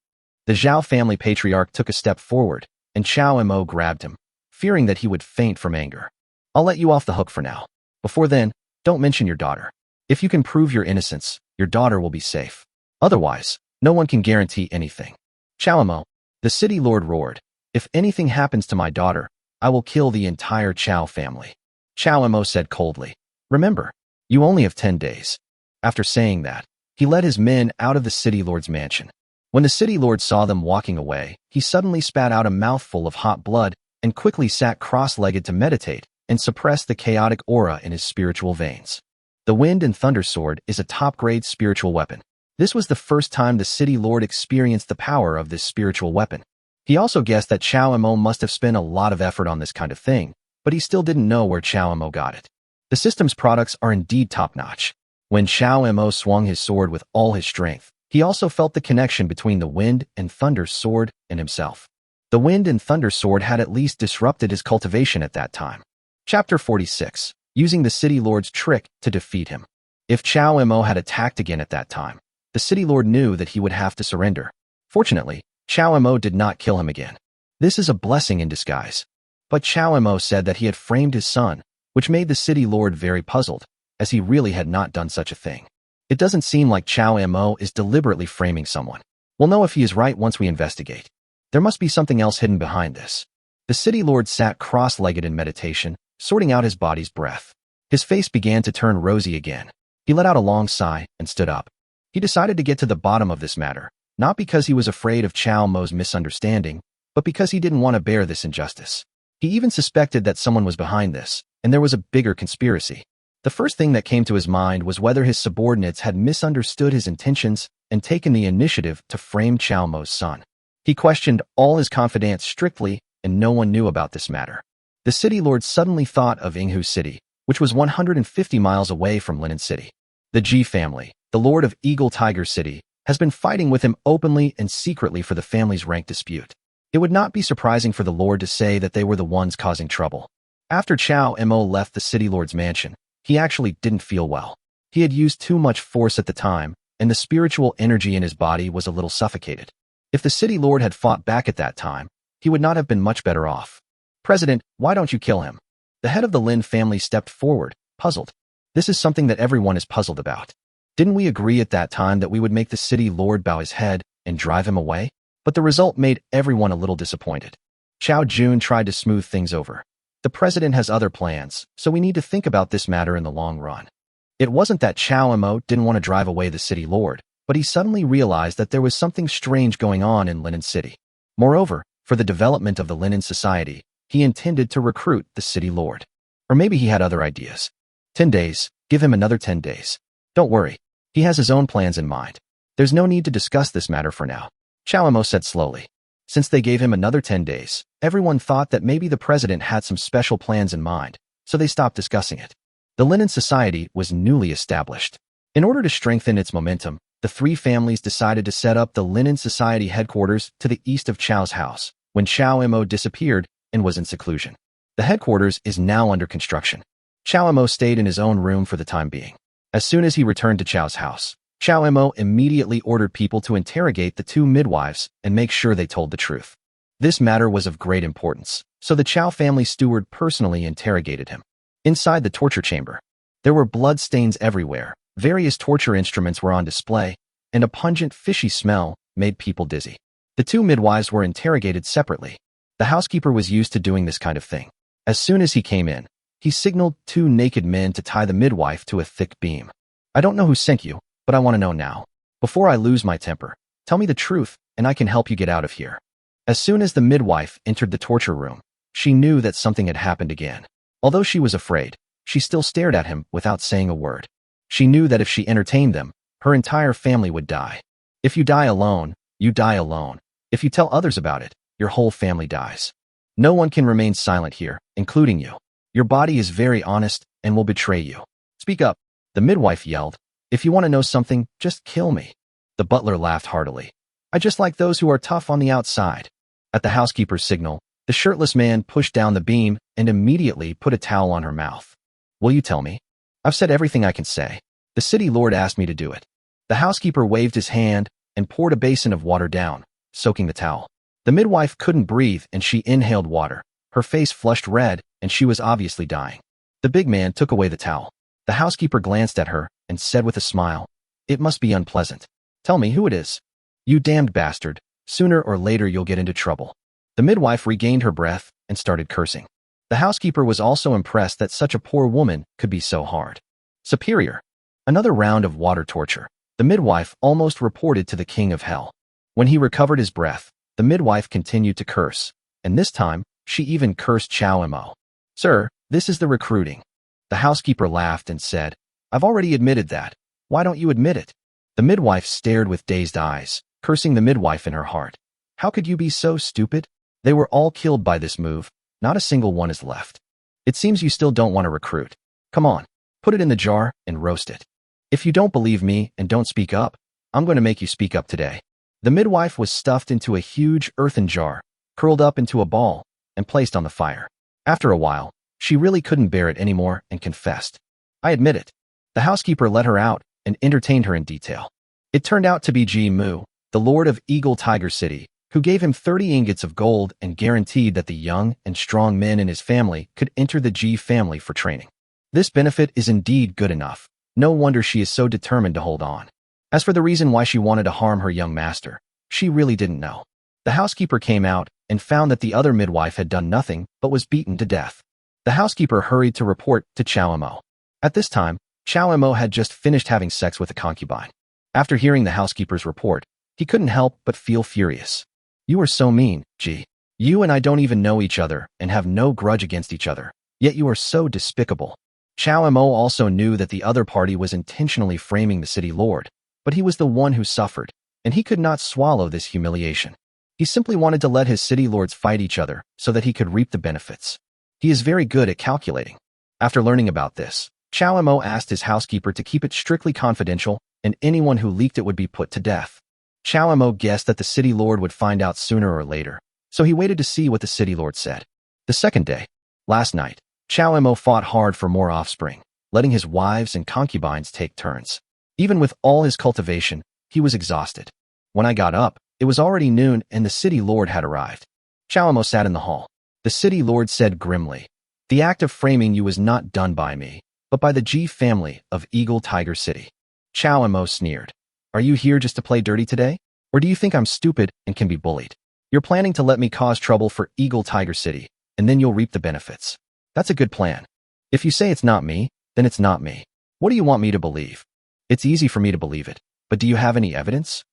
The Zhao family patriarch took a step forward, and Chao Mo grabbed him, fearing that he would faint from anger. I'll let you off the hook for now. Before then, don't mention your daughter. If you can prove your innocence, your daughter will be safe. Otherwise, no one can guarantee anything. Chao Mo, the city lord roared, If anything happens to my daughter, I will kill the entire Chao family. Chao Mo said coldly, Remember, you only have 10 days. After saying that, he led his men out of the city lord's mansion. When the city lord saw them walking away, he suddenly spat out a mouthful of hot blood and quickly sat cross-legged to meditate and suppress the chaotic aura in his spiritual veins. The wind and thunder sword is a top-grade spiritual weapon. This was the first time the city lord experienced the power of this spiritual weapon. He also guessed that Chao Mo must have spent a lot of effort on this kind of thing, but he still didn't know where Chao Mo got it. The system's products are indeed top-notch. When Chao Mo swung his sword with all his strength, he also felt the connection between the wind and thunder sword and himself. The wind and thunder sword had at least disrupted his cultivation at that time. Chapter 46. Using the city lord's trick to defeat him. If Chao Mo had attacked again at that time, the city lord knew that he would have to surrender. Fortunately, Chao Mo did not kill him again. This is a blessing in disguise. But Chao Mo said that he had framed his son, which made the city lord very puzzled, as he really had not done such a thing. It doesn't seem like Chao Mo is deliberately framing someone. We'll know if he is right once we investigate. There must be something else hidden behind this. The city lord sat cross-legged in meditation, sorting out his body's breath. His face began to turn rosy again. He let out a long sigh and stood up. He decided to get to the bottom of this matter, not because he was afraid of Chao Mo's misunderstanding, but because he didn't want to bear this injustice. He even suspected that someone was behind this, and there was a bigger conspiracy. The first thing that came to his mind was whether his subordinates had misunderstood his intentions and taken the initiative to frame Chao Mo's son. He questioned all his confidants strictly, and no one knew about this matter. The city lord suddenly thought of Yinghu City, which was 150 miles away from Linen City. The Ji family, the lord of Eagle Tiger City, has been fighting with him openly and secretly for the family's rank dispute. It would not be surprising for the lord to say that they were the ones causing trouble. After Chao Mo left the city lord's mansion, he actually didn't feel well. He had used too much force at the time, and the spiritual energy in his body was a little suffocated. If the city lord had fought back at that time, he would not have been much better off. President, why don't you kill him? The head of the Lin family stepped forward, puzzled. This is something that everyone is puzzled about. Didn't we agree at that time that we would make the city lord bow his head and drive him away? But the result made everyone a little disappointed. Chao Jun tried to smooth things over. The president has other plans, so we need to think about this matter in the long run. It wasn't that Chao Emo didn't want to drive away the city lord, but he suddenly realized that there was something strange going on in Linen City. Moreover, for the development of the Linen Society, he intended to recruit the city lord. Or maybe he had other ideas. 10 days. Give him another 10 days. Don't worry. He has his own plans in mind. There's no need to discuss this matter for now, Chao Emo said slowly. Since they gave him another 10 days, everyone thought that maybe the president had some special plans in mind, so they stopped discussing it. The Linen Society was newly established. In order to strengthen its momentum, the three families decided to set up the Linen Society headquarters to the east of Chao's house, when Chao Emo disappeared and was in seclusion. The headquarters is now under construction. Chao Emo stayed in his own room for the time being. As soon as he returned to Chao's house, Chao Emo immediately ordered people to interrogate the two midwives and make sure they told the truth. This matter was of great importance, so the Chao family steward personally interrogated him. Inside the torture chamber, there were blood stains everywhere, various torture instruments were on display, and a pungent fishy smell made people dizzy. The two midwives were interrogated separately. The housekeeper was used to doing this kind of thing. As soon as he came in, he signaled two naked men to tie the midwife to a thick beam. I don't know who sent you, but I want to know now. Before I lose my temper, tell me the truth, and I can help you get out of here. As soon as the midwife entered the torture room, she knew that something had happened again. Although she was afraid, she still stared at him without saying a word. She knew that if she entertained them, her entire family would die. If you die alone, you die alone. If you tell others about it, your whole family dies. No one can remain silent here, including you. Your body is very honest and will betray you. Speak up, the midwife yelled. If you want to know something, just kill me. The butler laughed heartily. I just like those who are tough on the outside. At the housekeeper's signal, the shirtless man pushed down the beam and immediately put a towel on her mouth. Will you tell me? I've said everything I can say. The city lord asked me to do it. The housekeeper waved his hand and poured a basin of water down, soaking the towel. The midwife couldn't breathe and she inhaled water. Her face flushed red and she was obviously dying. The big man took away the towel. The housekeeper glanced at her and said with a smile, "It must be unpleasant. Tell me who it is." "You damned bastard. Sooner or later you'll get into trouble." The midwife regained her breath and started cursing. The housekeeper was also impressed that such a poor woman could be so hard. Superior. Another round of water torture. The midwife almost reported to the king of hell. When he recovered his breath, the midwife continued to curse, and this time, she even cursed Chao Emo. "Sir, this is the recruiting." The housekeeper laughed and said, "I've already admitted that. Why don't you admit it?" The midwife stared with dazed eyes, cursing the midwife in her heart. How could you be so stupid? They were all killed by this move. Not a single one is left. It seems you still don't want to recruit. Come on, put it in the jar and roast it. If you don't believe me and don't speak up, I'm going to make you speak up today. The midwife was stuffed into a huge earthen jar, curled up into a ball, and placed on the fire. After a while, she really couldn't bear it anymore and confessed. "I admit it." The housekeeper let her out and entertained her in detail. It turned out to be Ji Mu, the lord of Eagle Tiger City, who gave him 30 ingots of gold and guaranteed that the young and strong men in his family could enter the Ji family for training. This benefit is indeed good enough. No wonder she is so determined to hold on. As for the reason why she wanted to harm her young master, she really didn't know. The housekeeper came out and found that the other midwife had done nothing but was beaten to death. The housekeeper hurried to report to Chao Emo. At this time, Chao Emo had just finished having sex with a concubine. After hearing the housekeeper's report, he couldn't help but feel furious. "You are so mean, Ji. You and I don't even know each other and have no grudge against each other, yet you are so despicable." Chao Emo also knew that the other party was intentionally framing the city lord, but he was the one who suffered, and he could not swallow this humiliation. He simply wanted to let his city lords fight each other so that he could reap the benefits. He is very good at calculating. After learning about this, Chao Emo asked his housekeeper to keep it strictly confidential, and anyone who leaked it would be put to death. Chao Emo guessed that the city lord would find out sooner or later, so he waited to see what the city lord said. The second day, last night, Chao Emo fought hard for more offspring, letting his wives and concubines take turns. Even with all his cultivation, he was exhausted. When I got up, it was already noon and the city lord had arrived. Chao Emo sat in the hall. The city lord said grimly, "The act of framing you was not done by me, but by the Ji family of Eagle Tiger City." Chao Emo sneered. "Are you here just to play dirty today? Or do you think I'm stupid and can be bullied?" You're planning to let me cause trouble for Eagle Tiger City, and then you'll reap the benefits. That's a good plan. If you say it's not me, then it's not me. What do you want me to believe? It's easy for me to believe it, but do you have any evidence?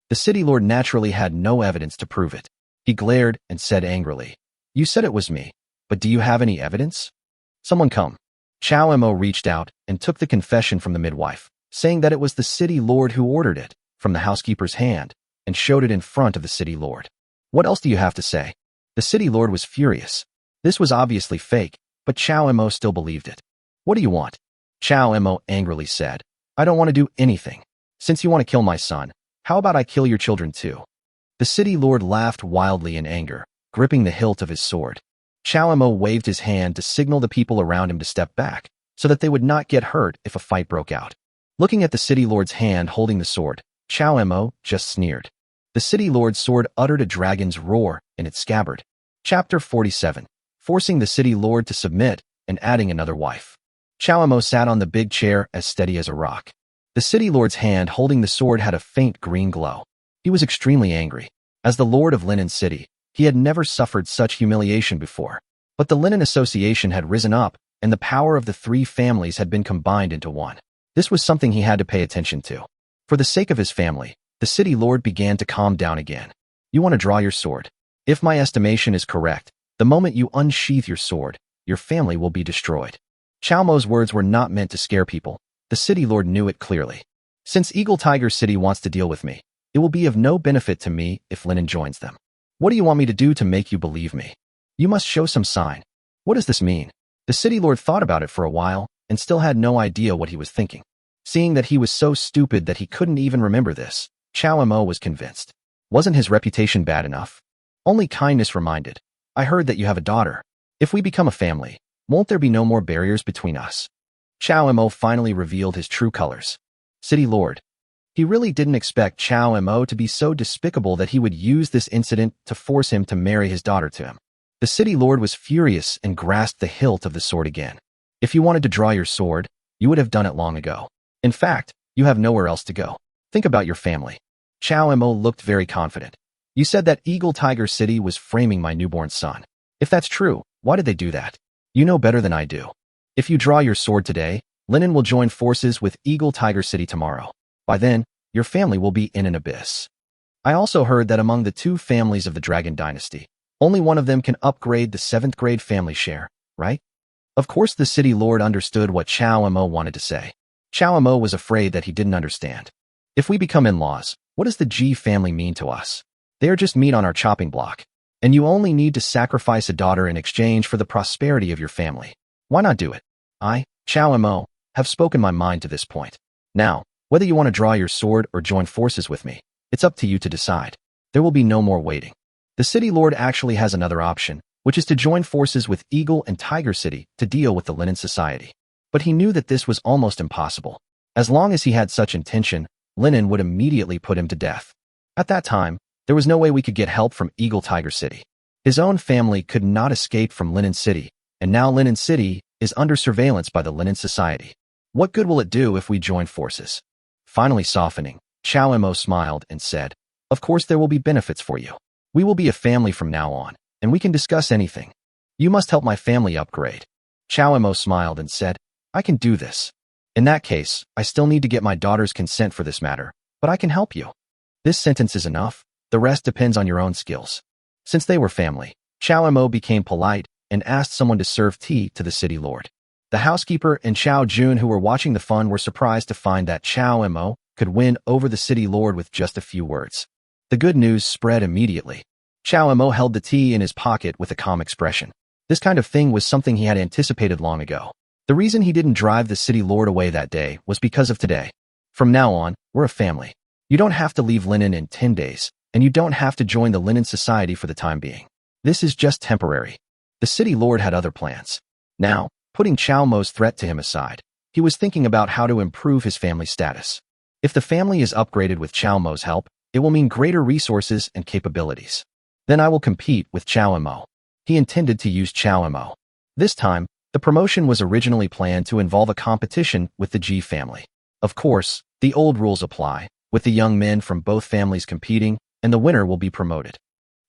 The city lord naturally had no evidence to prove it. He glared and said angrily, "You said it was me, but do you have any evidence? Someone come." Chow Mo reached out and took the confession from the midwife, saying that it was the city lord who ordered it, from the housekeeper's hand, and showed it in front of the city lord. "What else do you have to say?" The city lord was furious. This was obviously fake, but Chow Mo still believed it. "What do you want?" Chow Mo angrily said, "I don't want to do anything. Since you want to kill my son, how about I kill your children too?" The city lord laughed wildly in anger, gripping the hilt of his sword. Chow Mo waved his hand to signal the people around him to step back, so that they would not get hurt if a fight broke out. Looking at the city lord's hand holding the sword, Chow Mo just sneered. The city lord's sword uttered a dragon's roar in its scabbard. Chapter 47. Forcing the city lord to submit and adding another wife. Chow Mo sat on the big chair as steady as a rock. The city lord's hand holding the sword had a faint green glow. He was extremely angry. As the lord of Linen City, he had never suffered such humiliation before. But the Linen Association had risen up, and the power of the three families had been combined into one. This was something he had to pay attention to. For the sake of his family, the city lord began to calm down again. "You want to draw your sword? If my estimation is correct, the moment you unsheath your sword, your family will be destroyed." Chow Mo's words were not meant to scare people. The city lord knew it clearly. "Since Eagle Tiger City wants to deal with me, it will be of no benefit to me if Linen joins them. What do you want me to do to make you believe me? You must show some sign. What does this mean?" The city lord thought about it for a while and still had no idea what he was thinking. Seeing that he was so stupid that he couldn't even remember this, Chow Mo was convinced. Wasn't his reputation bad enough? Only kindness reminded, "I heard that you have a daughter. If we become a family, won't there be no more barriers between us?" Chow Mo finally revealed his true colors. City lord. He really didn't expect Chow Mo to be so despicable that he would use this incident to force him to marry his daughter to him. The city lord was furious and grasped the hilt of the sword again. "If you wanted to draw your sword, you would have done it long ago. In fact, you have nowhere else to go. Think about your family." Chow Mo looked very confident. "You said that Eagle Tiger City was framing my newborn son. If that's true, why did they do that? You know better than I do. If you draw your sword today, Linen will join forces with Eagle Tiger City tomorrow. By then, your family will be in an abyss. I also heard that among the two families of the Dragon Dynasty, only one of them can upgrade the 7th grade family share, right?" Of course the city lord understood what Chow Mo wanted to say. Chow Mo was afraid that he didn't understand. "If we become in-laws, what does the G family mean to us? They are just meat on our chopping block. And you only need to sacrifice a daughter in exchange for the prosperity of your family. Why not do it? I, Chow Mo, have spoken my mind to this point. Now, whether you want to draw your sword or join forces with me, it's up to you to decide. There will be no more waiting." The city lord actually has another option, which is to join forces with Eagle and Tiger City to deal with the Linen Society. But he knew that this was almost impossible. As long as he had such intention, Linen would immediately put him to death. At that time, there was no way we could get help from Eagle Tiger City. His own family could not escape from Linen City, and now Linen City is under surveillance by the Linen Society. What good will it do if we join forces? Finally softening, Chow Mo smiled and said, "Of course there will be benefits for you. We will be a family from now on, and we can discuss anything. You must help my family upgrade." Chow Mo smiled and said, "I can do this. In that case, I still need to get my daughter's consent for this matter, but I can help you. This sentence is enough. The rest depends on your own skills." Since they were family, Chow Mo became polite and asked someone to serve tea to the city lord. The housekeeper and Chow Jun, who were watching the fun, were surprised to find that Chow Mo could win over the city lord with just a few words. The good news spread immediately. Chow Mo held the tea in his pocket with a calm expression. This kind of thing was something he had anticipated long ago. The reason he didn't drive the city lord away that day was because of today. From now on, we're a family. You don't have to leave Linen in 10 days, and you don't have to join the Linen Society for the time being. This is just temporary. The city lord had other plans. Now, putting Chow Mo's threat to him aside, he was thinking about how to improve his family status. If the family is upgraded with Chow Mo's help, it will mean greater resources and capabilities. Then I will compete with Chow Mo. He intended to use Chow Mo. This time, the promotion was originally planned to involve a competition with the G family. Of course, the old rules apply, with the young men from both families competing, and the winner will be promoted.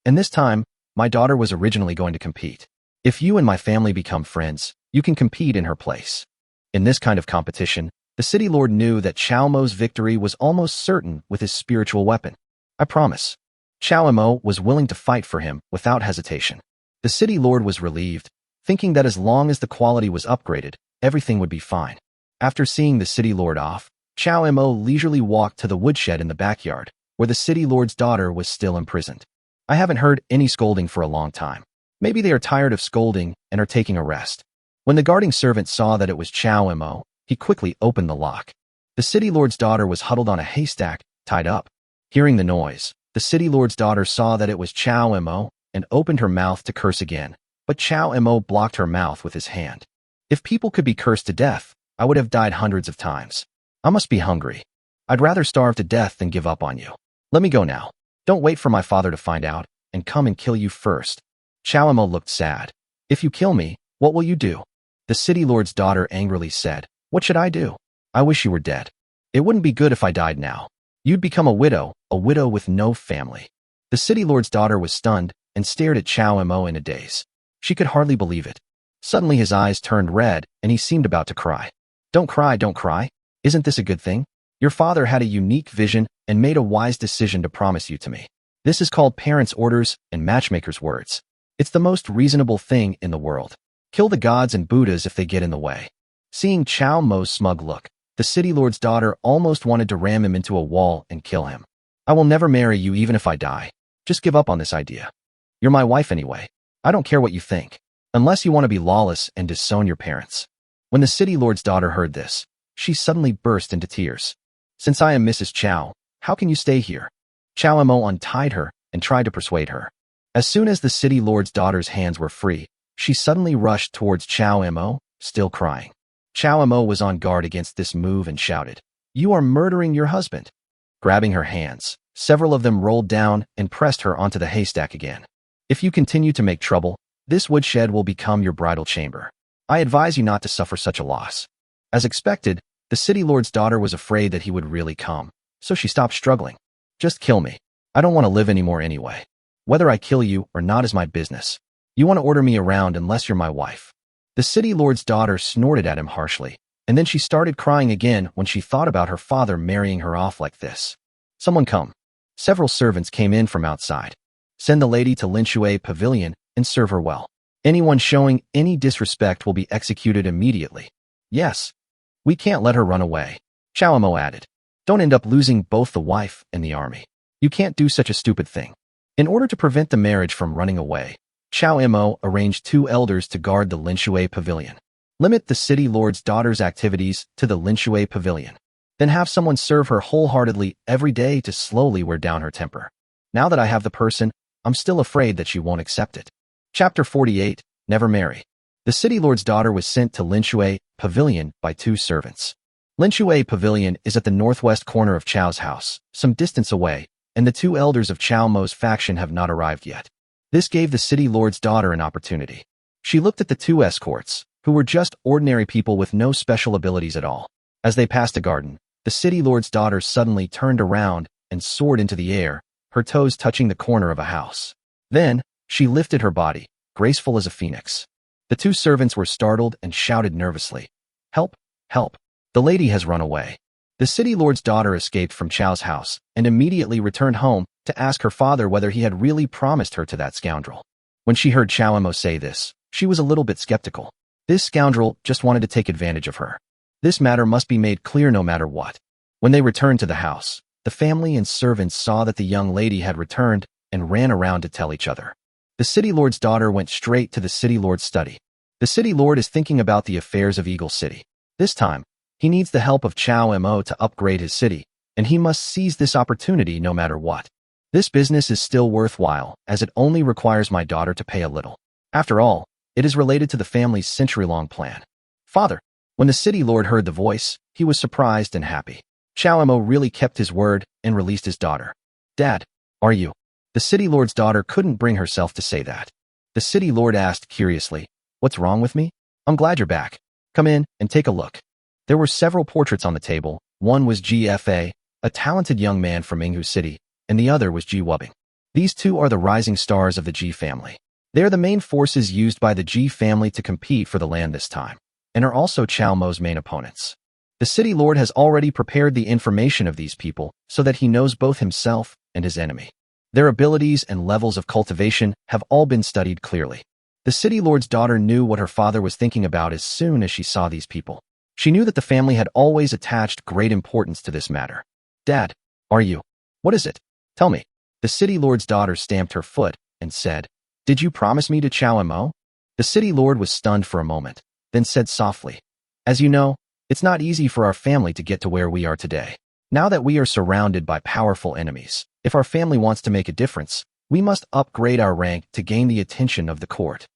And this time, my daughter was originally going to compete. If you and my family become friends, you can compete in her place. In this kind of competition, the city lord knew that Chao Mo's victory was almost certain with his spiritual weapon. I promise. Chao Mo was willing to fight for him without hesitation. The city lord was relieved, thinking that as long as the quality was upgraded, everything would be fine. After seeing the city lord off, Chao Mo leisurely walked to the woodshed in the backyard, where the city lord's daughter was still imprisoned. I haven't heard any scolding for a long time. Maybe they are tired of scolding and are taking a rest. When the guarding servant saw that it was Chao Mo, he quickly opened the lock. The city lord's daughter was huddled on a haystack, tied up. Hearing the noise, the city lord's daughter saw that it was Chao Mo and opened her mouth to curse again, but Chao Mo blocked her mouth with his hand. If people could be cursed to death, I would have died hundreds of times. I must be hungry. I'd rather starve to death than give up on you. Let me go now. Don't wait for my father to find out and come and kill you first. Chao Mo looked sad. If you kill me, what will you do? The city lord's daughter angrily said, What should I do? I wish you were dead. It wouldn't be good if I died now. You'd become a widow with no family. The city lord's daughter was stunned and stared at Chao Mo in a daze. She could hardly believe it. Suddenly his eyes turned red and he seemed about to cry. Don't cry, don't cry. Isn't this a good thing? Your father had a unique vision and made a wise decision to promise you to me. This is called parents' orders and matchmakers' words. It's the most reasonable thing in the world. Kill the gods and Buddhas if they get in the way. Seeing Chao Mo's smug look, the city lord's daughter almost wanted to ram him into a wall and kill him. I will never marry you even if I die. Just give up on this idea. You're my wife anyway. I don't care what you think. Unless you want to be lawless and disown your parents. When the city lord's daughter heard this, she suddenly burst into tears. Since I am Mrs. Chao, how can you stay here? Chao Mo untied her and tried to persuade her. As soon as the city lord's daughter's hands were free, she suddenly rushed towards Chao Mo, still crying. Chao Mo was on guard against this move and shouted, You are murdering your husband. Grabbing her hands, several of them rolled down and pressed her onto the haystack again. If you continue to make trouble, this woodshed will become your bridal chamber. I advise you not to suffer such a loss. As expected, the city lord's daughter was afraid that he would really come, so she stopped struggling. Just kill me. I don't want to live anymore anyway. Whether I kill you or not is my business. You want to order me around unless you're my wife. The city lord's daughter snorted at him harshly, and then she started crying again when she thought about her father marrying her off like this. Someone come. Several servants came in from outside. Send the lady to Linshui Pavilion and serve her well. Anyone showing any disrespect will be executed immediately. Yes. We can't let her run away. Chao Mo added. Don't end up losing both the wife and the army. You can't do such a stupid thing. In order to prevent the marriage from running away, Chao Mo arranged 2 elders to guard the Linshui Pavilion. Limit the city lord's daughter's activities to the Linshui Pavilion. Then have someone serve her wholeheartedly every day to slowly wear down her temper. Now that I have the person, I'm still afraid that she won't accept it. Chapter 48, Never Marry. The city lord's daughter was sent to Linshui Pavilion by 2 servants. Linshui Pavilion is at the northwest corner of Chao's house, some distance away, and the 2 elders of Chao Mo's faction have not arrived yet. This gave the city lord's daughter an opportunity. She looked at the 2 escorts, who were just ordinary people with no special abilities at all. As they passed a garden, the city lord's daughter suddenly turned around and soared into the air, her toes touching the corner of a house. Then, she lifted her body, graceful as a phoenix. The 2 servants were startled and shouted nervously, Help! Help! The lady has run away. The city lord's daughter escaped from Chao's house and immediately returned home to ask her father whether he had really promised her to that scoundrel. When she heard Chao Mo say this, she was a little bit skeptical. This scoundrel just wanted to take advantage of her. This matter must be made clear no matter what. When they returned to the house, the family and servants saw that the young lady had returned and ran around to tell each other. The city lord's daughter went straight to the city lord's study. The city lord is thinking about the affairs of Eagle City. This time, he needs the help of Chao Mo to upgrade his city, and he must seize this opportunity no matter what. This business is still worthwhile, as it only requires my daughter to pay a little. After all, it is related to the family's century-long plan. Father. When the city lord heard the voice, he was surprised and happy. Chao Mo really kept his word and released his daughter. Dad, are you? The city lord's daughter couldn't bring herself to say that. The city lord asked curiously, What's wrong with me? I'm glad you're back. Come in and take a look. There were several portraits on the table. One was GFA, a talented young man from Minghu City, and the other was Ji Wubbing. These two are the rising stars of the Ji family. They are the main forces used by the Ji family to compete for the land this time, and are also Chao Mo's main opponents. The city lord has already prepared the information of these people so that he knows both himself and his enemy. Their abilities and levels of cultivation have all been studied clearly. The city lord's daughter knew what her father was thinking about as soon as she saw these people. She knew that the family had always attached great importance to this matter. Dad, are you? What is it? Tell me. The city lord's daughter stamped her foot and said, Did you promise me to Chao Mo? The city lord was stunned for a moment, then said softly, As you know, it's not easy for our family to get to where we are today. Now that we are surrounded by powerful enemies, if our family wants to make a difference, we must upgrade our rank to gain the attention of the court.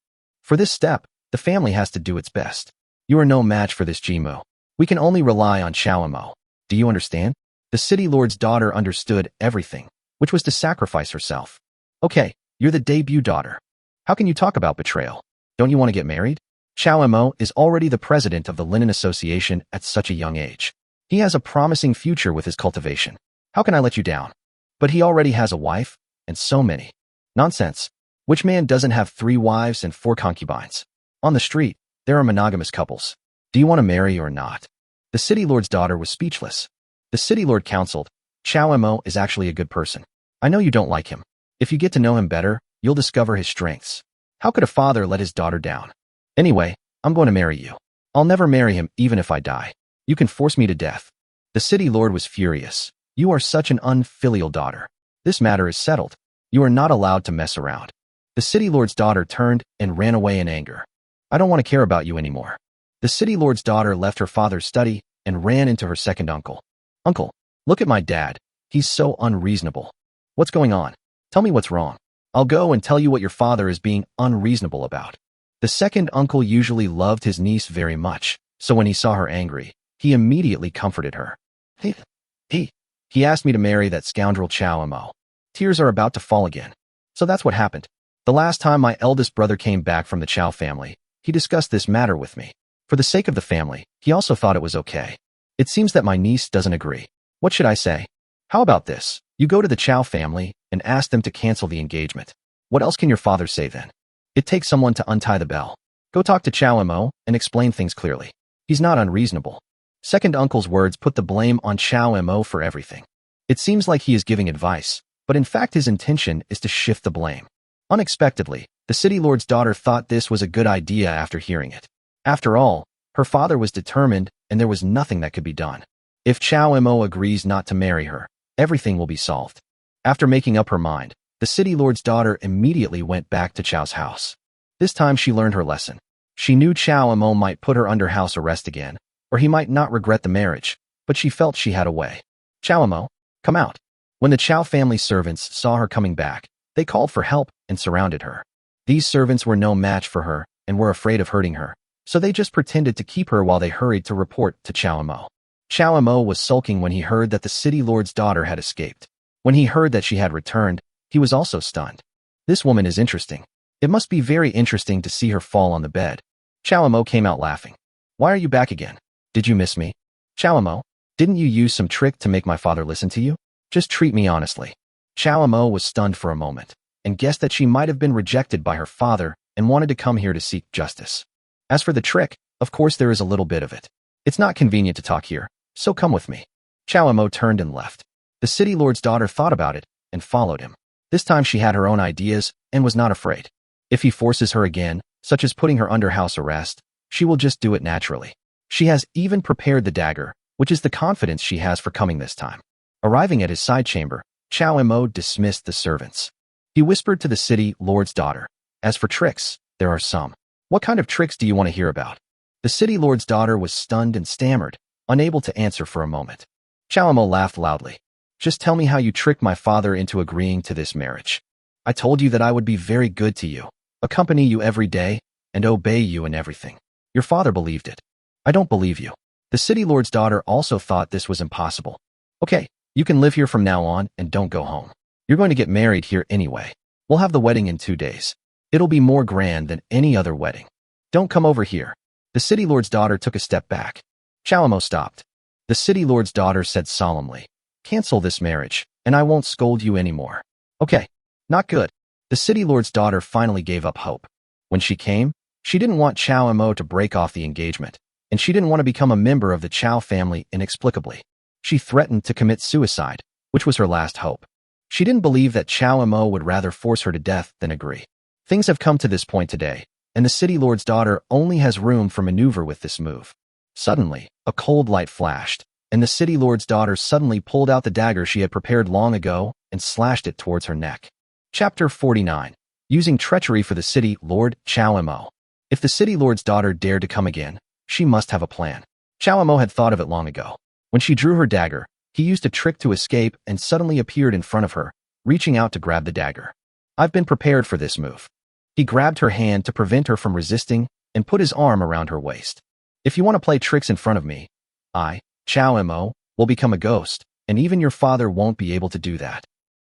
For this step, the family has to do its best. You are no match for this Jimu. We can only rely on Chao Mo. Do you understand? The city lord's daughter understood everything, which was to sacrifice herself. Okay, you're the debut daughter. How can you talk about betrayal? Don't you want to get married? Chao Mo is already the president of the Linen Association at such a young age. He has a promising future with his cultivation. How can I let you down? But he already has a wife, and so many. Nonsense. Which man doesn't have 3 wives and 4 concubines? On the street, there are monogamous couples. Do you want to marry or not? The city lord's daughter was speechless. The city lord counseled, Chao Mo is actually a good person. I know you don't like him. If you get to know him better, you'll discover his strengths. How could a father let his daughter down? Anyway, I'm going to marry you. I'll never marry him even if I die. You can force me to death. The city lord was furious. You are such an unfilial daughter. This matter is settled. You are not allowed to mess around. The city lord's daughter turned and ran away in anger. I don't want to care about you anymore. The city lord's daughter left her father's study and ran into her second uncle. Uncle, look at my dad. He's so unreasonable. What's going on? Tell me what's wrong. I'll go and tell you what your father is being unreasonable about. The second uncle usually loved his niece very much, so when he saw her angry, he immediately comforted her. He asked me to marry that scoundrel Chao Mo. Tears are about to fall again. So that's what happened. The last time my eldest brother came back from the Chao family, he discussed this matter with me. For the sake of the family, he also thought it was okay. It seems that my niece doesn't agree. What should I say? How about this? You go to the Chao family and ask them to cancel the engagement. What else can your father say then? It takes someone to untie the bell. Go talk to Chao Mo and explain things clearly. He's not unreasonable. Second uncle's words put the blame on Chao Mo for everything. It seems like he is giving advice, but in fact his intention is to shift the blame. Unexpectedly, the city lord's daughter thought this was a good idea after hearing it. After all, her father was determined and there was nothing that could be done. If Chao Mo agrees not to marry her, everything will be solved. After making up her mind, the city lord's daughter immediately went back to Chao's house. This time she learned her lesson. She knew Chao Mo might put her under house arrest again, or he might not regret the marriage, but she felt she had a way. Chao Mo, come out. When the Chao family servants saw her coming back, they called for help and surrounded her. These servants were no match for her and were afraid of hurting her, so they just pretended to keep her while they hurried to report to Chao Mo. Chao Mo was sulking when he heard that the city lord's daughter had escaped. When he heard that she had returned, he was also stunned. This woman is interesting. It must be very interesting to see her fall on the bed. Chao Mo came out laughing. Why are you back again? Did you miss me? Chao Mo, didn't you use some trick to make my father listen to you? Just treat me honestly. Chao Mo was stunned for a moment and guessed that she might have been rejected by her father and wanted to come here to seek justice. As for the trick, of course there is a little bit of it. It's not convenient to talk here, so come with me. Chao Mo turned and left. The city lord's daughter thought about it and followed him. This time she had her own ideas and was not afraid. If he forces her again, such as putting her under house arrest, she will just do it naturally. She has even prepared the dagger, which is the confidence she has for coming this time. Arriving at his side chamber, Chao Mo dismissed the servants. He whispered to the city lord's daughter, As for tricks, there are some. What kind of tricks do you want to hear about? The city lord's daughter was stunned and stammered, unable to answer for a moment. Chao Mo laughed loudly. Just tell me how you tricked my father into agreeing to this marriage. I told you that I would be very good to you, accompany you every day, and obey you in everything. Your father believed it. I don't believe you. The city lord's daughter also thought this was impossible. Okay, you can live here from now on and don't go home. You're going to get married here anyway. We'll have the wedding in 2 days. It'll be more grand than any other wedding. Don't come over here. The city lord's daughter took a step back. Chao Mo stopped. The city lord's daughter said solemnly, Cancel this marriage, and I won't scold you anymore. Okay. Not good. The city lord's daughter finally gave up hope. When she came, she didn't want Chao Mo to break off the engagement, and she didn't want to become a member of the Chao family inexplicably. She threatened to commit suicide, which was her last hope. She didn't believe that Chao Mo would rather force her to death than agree. Things have come to this point today, and the city lord's daughter only has room for maneuver with this move. Suddenly, a cold light flashed, and the city lord's daughter suddenly pulled out the dagger she had prepared long ago and slashed it towards her neck. Chapter 49. Using treachery for the city lord, Chao Mo. If the city lord's daughter dared to come again, she must have a plan. Chao Mo had thought of it long ago. When she drew her dagger, he used a trick to escape and suddenly appeared in front of her, reaching out to grab the dagger. I've been prepared for this move. He grabbed her hand to prevent her from resisting and put his arm around her waist. If you want to play tricks in front of me, I, Chao Mo, will become a ghost, and even your father won't be able to do that.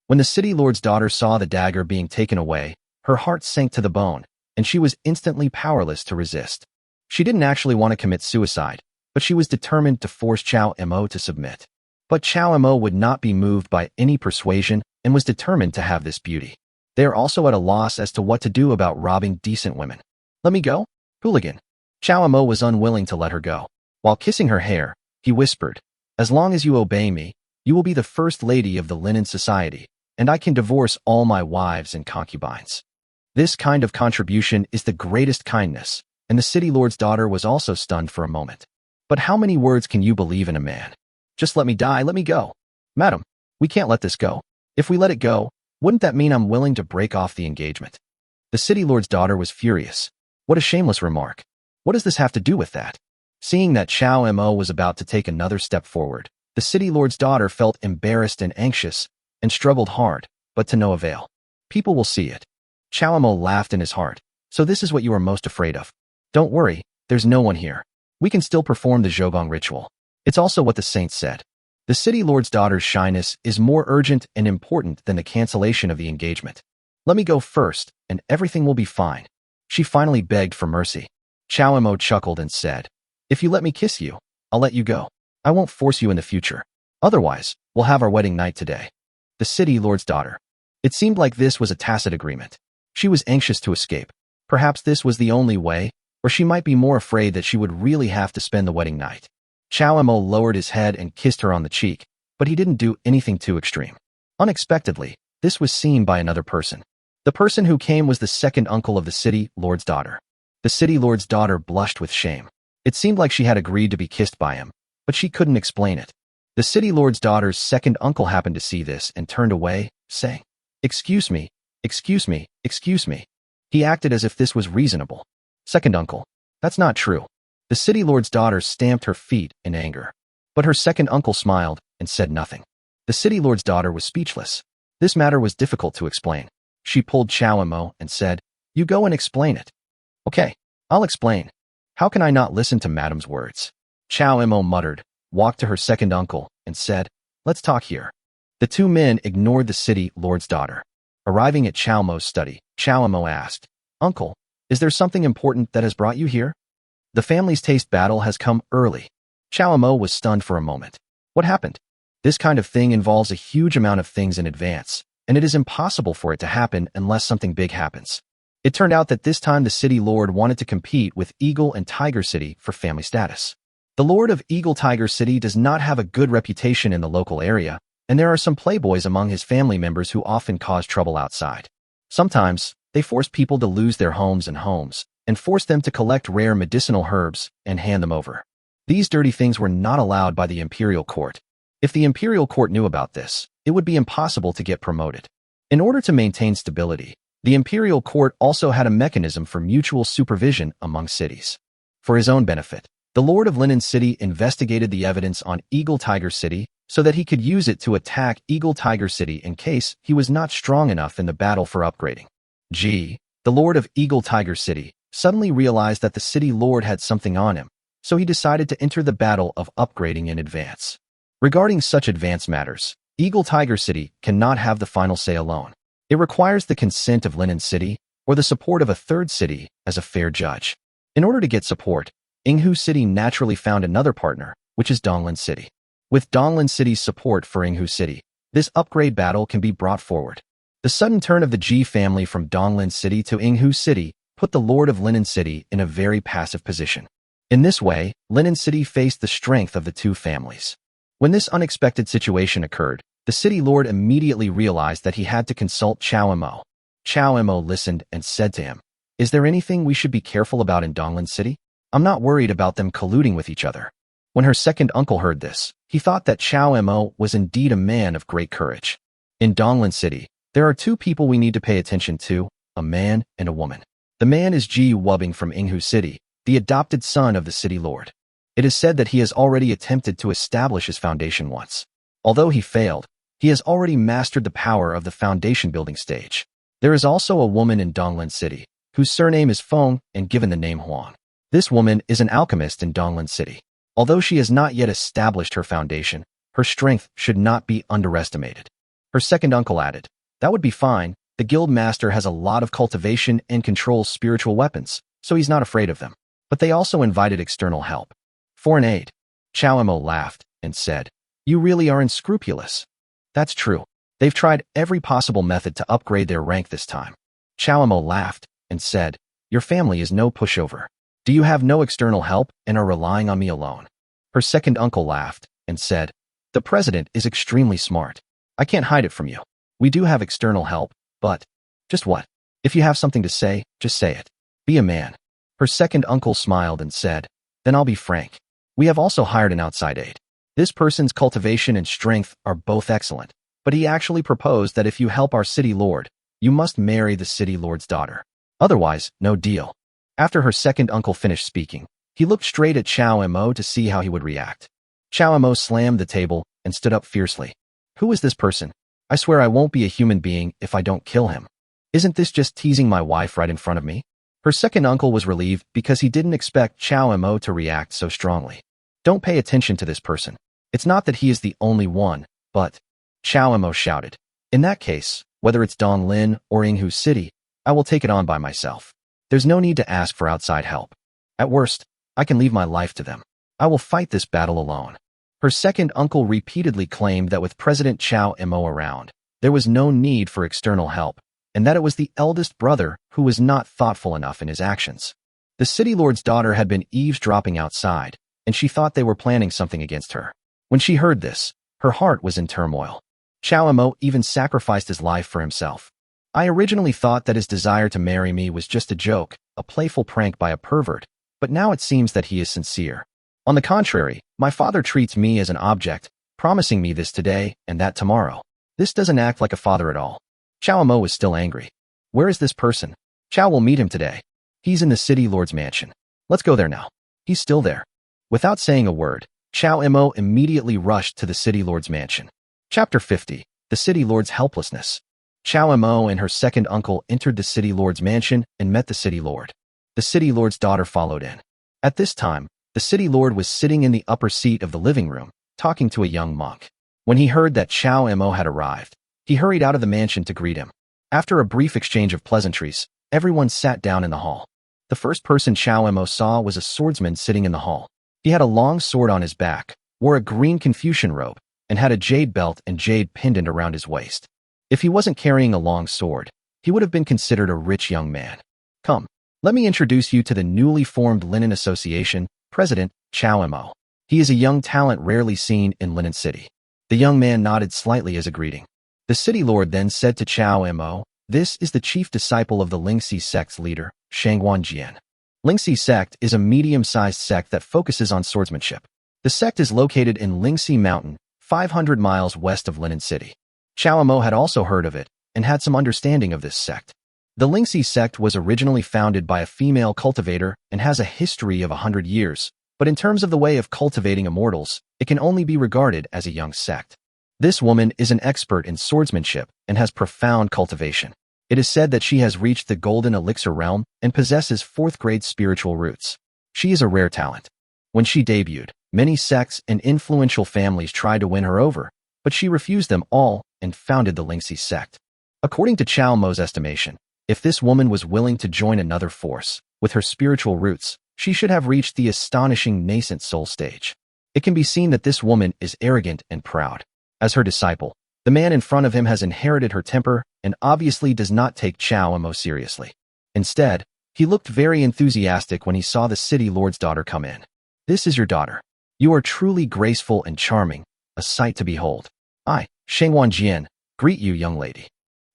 When the city lord's daughter saw the dagger being taken away, her heart sank to the bone, and she was instantly powerless to resist. She didn't actually want to commit suicide, but she was determined to force Chao Mo to submit. But Chao Mo would not be moved by any persuasion and was determined to have this beauty. They are also at a loss as to what to do about robbing decent women. Let me go, hooligan. Chao Mo was unwilling to let her go. While kissing her hair, he whispered, as long as you obey me, you will be the first lady of the Linen Society, and I can divorce all my wives and concubines. This kind of contribution is the greatest kindness, and the city lord's daughter was also stunned for a moment. But how many words can you believe in a man? Just let me die, let me go. Madam, we can't let this go. If we let it go, wouldn't that mean I'm willing to break off the engagement? The city lord's daughter was furious. What a shameless remark. What does this have to do with that? Seeing that Chao Mo was about to take another step forward, the city lord's daughter felt embarrassed and anxious, and struggled hard, but to no avail. People will see it. Chao Mo laughed in his heart. So this is what you are most afraid of. Don't worry, there's no one here. We can still perform the Zhougong ritual. It's also what the saints said. The city lord's daughter's shyness is more urgent and important than the cancellation of the engagement. Let me go first, and everything will be fine. She finally begged for mercy. Chao Mo chuckled and said, if you let me kiss you, I'll let you go. I won't force you in the future. Otherwise, we'll have our wedding night today. The city lord's daughter. It seemed like this was a tacit agreement. She was anxious to escape. Perhaps this was the only way, or she might be more afraid that she would really have to spend the wedding night. Chao Mo lowered his head and kissed her on the cheek, but he didn't do anything too extreme. Unexpectedly, this was seen by another person. The person who came was the second uncle of the city lord's daughter. The city lord's daughter blushed with shame. It seemed like she had agreed to be kissed by him, but she couldn't explain it. The city lord's daughter's second uncle happened to see this and turned away, saying, excuse me, excuse me, excuse me. He acted as if this was reasonable. Second uncle, that's not true. The city lord's daughter stamped her feet in anger. But her second uncle smiled and said nothing. The city lord's daughter was speechless. This matter was difficult to explain. She pulled Chao Mo and said, you go and explain it. Okay, I'll explain. How can I not listen to madam's words? Chao Mo muttered, walked to her second uncle, and said, let's talk here. The two men ignored the city lord's daughter. Arriving at Chao Mo's study, Chao Mo asked, uncle, is there something important that has brought you here? The family's taste battle has come early. Chao Mo was stunned for a moment. What happened? This kind of thing involves a huge amount of things in advance, and it is impossible for it to happen unless something big happens. It turned out that this time the city lord wanted to compete with Eagle and Tiger City for family status. The lord of Eagle Tiger City does not have a good reputation in the local area, and there are some playboys among his family members who often cause trouble outside. Sometimes, they force people to lose their homes and force them to collect rare medicinal herbs and hand them over. These dirty things were not allowed by the imperial court. If the imperial court knew about this, it would be impossible to get promoted. In order to maintain stability, the imperial court also had a mechanism for mutual supervision among cities. For his own benefit, the Lord of Linen City investigated the evidence on Eagle Tiger City so that he could use it to attack Eagle Tiger City in case he was not strong enough in the battle for upgrading. The Lord of Eagle Tiger City suddenly realized that the city lord had something on him, so he decided to enter the battle of upgrading in advance. Regarding such advanced matters, Eagle Tiger City cannot have the final say alone. It requires the consent of Linen City or the support of a third city as a fair judge. In order to get support, Yinghu City naturally found another partner, which is Donglin City. With Donglin City's support for Yinghu City, this upgrade battle can be brought forward. The sudden turn of the Ji family from Donglin City to Yinghu City put the Lord of Linen City in a very passive position. In this way, Linen City faced the strength of the two families. When this unexpected situation occurred, the city lord immediately realized that he had to consult Chao Imo. Chao Imo listened and said to him, "Is there anything we should be careful about in Donglin City? I'm not worried about them colluding with each other." When her second uncle heard this, he thought that Chao Imo was indeed a man of great courage. In Donglin City, there are two people we need to pay attention to, a man and a woman. The man is Ji Wubbing from Yinghu City, the adopted son of the city lord. It is said that he has already attempted to establish his foundation once. Although he failed, he has already mastered the power of the foundation building stage. There is also a woman in Donglin City, whose surname is Feng and given the name Huang. This woman is an alchemist in Donglin City. Although she has not yet established her foundation, her strength should not be underestimated. Her second uncle added, "That would be fine. The guild master has a lot of cultivation and controls spiritual weapons, so he's not afraid of them." But they also invited external help. For an aid. Chao Imo laughed and said, "You really are unscrupulous." That's true. They've tried every possible method to upgrade their rank this time. Chao Imo laughed and said, "Your family is no pushover. Do you have no external help and are relying on me alone?" Her second uncle laughed and said, "The president is extremely smart. I can't hide it from you. We do have external help, but just what? If you have something to say, just say it. Be a man." Her second uncle smiled and said, "Then I'll be frank. We have also hired an outside aide. This person's cultivation and strength are both excellent, but he actually proposed that if you help our city lord, you must marry the city lord's daughter. Otherwise, no deal." After her second uncle finished speaking, he looked straight at Chao Imo to see how he would react. Chao Imo slammed the table and stood up fiercely. "Who is this person? I swear I won't be a human being if I don't kill him. Isn't this just teasing my wife right in front of me?" Her second uncle was relieved because he didn't expect Chao Imo to react so strongly. "Don't pay attention to this person. It's not that he is the only one, but..." Chao Imo shouted, "In that case, whether it's Donglin or Yinghu City, I will take it on by myself. There's no need to ask for outside help. At worst, I can leave my life to them. I will fight this battle alone." Her second uncle repeatedly claimed that with President Chao Imo around, there was no need for external help, and that it was the eldest brother who was not thoughtful enough in his actions. The city lord's daughter had been eavesdropping outside, and she thought they were planning something against her. When she heard this, her heart was in turmoil. Chao Imo even sacrificed his life for himself. "I originally thought that his desire to marry me was just a joke, a playful prank by a pervert, but now it seems that he is sincere. On the contrary, my father treats me as an object, promising me this today and that tomorrow. This doesn't act like a father at all." Chao Imo was still angry. "Where is this person? Chao will meet him today. He's in the city lord's mansion. Let's go there now." He's still there. Without saying a word, Chao Imo immediately rushed to the city lord's mansion. Chapter 50. The city lord's helplessness. Chao Imo and her second uncle entered the city lord's mansion and met the city lord. The city lord's daughter followed in. At this time, the city lord was sitting in the upper seat of the living room, talking to a young monk. When he heard that Chao Imo had arrived, he hurried out of the mansion to greet him. After a brief exchange of pleasantries, everyone sat down in the hall. The first person Chao Imo saw was a swordsman sitting in the hall. He had a long sword on his back, wore a green Confucian robe, and had a jade belt and jade pendant around his waist. If he wasn't carrying a long sword, he would have been considered a rich young man. "Come, let me introduce you to the newly formed Linen Association, President Chao Imo. He is a young talent rarely seen in Linen City." The young man nodded slightly as a greeting. The city lord then said to Chao Imo, "This is the chief disciple of the Lingxi sect's leader, Shangguan Jian. Lingxi sect is a medium-sized sect that focuses on swordsmanship. The sect is located in Lingxi Mountain, 500 miles west of Linen City." Chao Imo had also heard of it and had some understanding of this sect. The Lingxi sect was originally founded by a female cultivator and has a history of 100 years, but in terms of the way of cultivating immortals, it can only be regarded as a young sect. This woman is an expert in swordsmanship and has profound cultivation. It is said that she has reached the golden elixir realm and possesses 4th-grade spiritual roots. She is a rare talent. When she debuted, many sects and influential families tried to win her over, but she refused them all and founded the Lingxi sect. According to Chao Imo's estimation, if this woman was willing to join another force, with her spiritual roots, she should have reached the astonishing nascent soul stage. It can be seen that this woman is arrogant and proud. As her disciple, The man in front of him has inherited her temper and obviously does not take Chao Emo seriously. Instead, he looked very enthusiastic when he saw the city lord's daughter come in. This is your daughter. You are truly graceful and charming, a sight to behold. I, Shangwan Jian, greet you, young lady.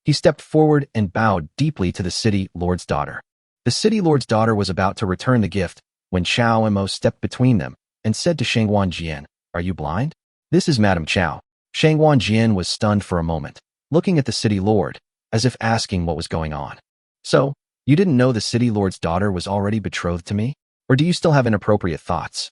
He stepped forward and bowed deeply to the city lord's daughter. The city lord's daughter was about to return the gift when Chao Emo stepped between them and said to Shangwan Jian, "Are you blind?" "This is Madame Chao." Shangwan Jian was stunned for a moment, looking at the city lord, as if asking what was going on. "So, you didn't know the city lord's daughter was already betrothed to me? Or do you still have inappropriate thoughts?"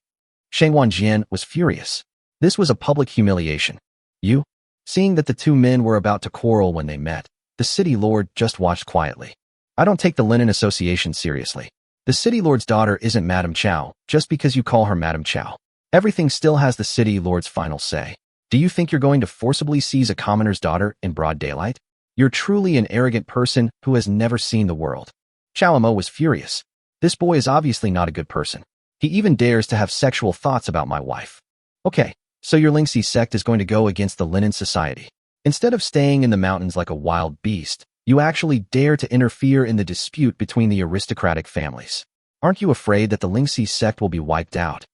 Shangwan Jian was furious. This was a public humiliation. You? Seeing that the two men were about to quarrel when they met, the city lord just watched quietly. "I don't take the Linen Association seriously. The city lord's daughter isn't Madame Chao just because you call her Madame Chao. Everything still has the city lord's final say. Do you think you're going to forcibly seize a commoner's daughter in broad daylight? You're truly an arrogant person who has never seen the world." Chao Emo was furious. This boy is obviously not a good person. He even dares to have sexual thoughts about my wife. Okay, so your Lingxi sect is going to go against the Linen Society. Instead of staying in the mountains like a wild beast, you actually dare to interfere in the dispute between the aristocratic families. Aren't you afraid that the Lingxi sect will be wiped out?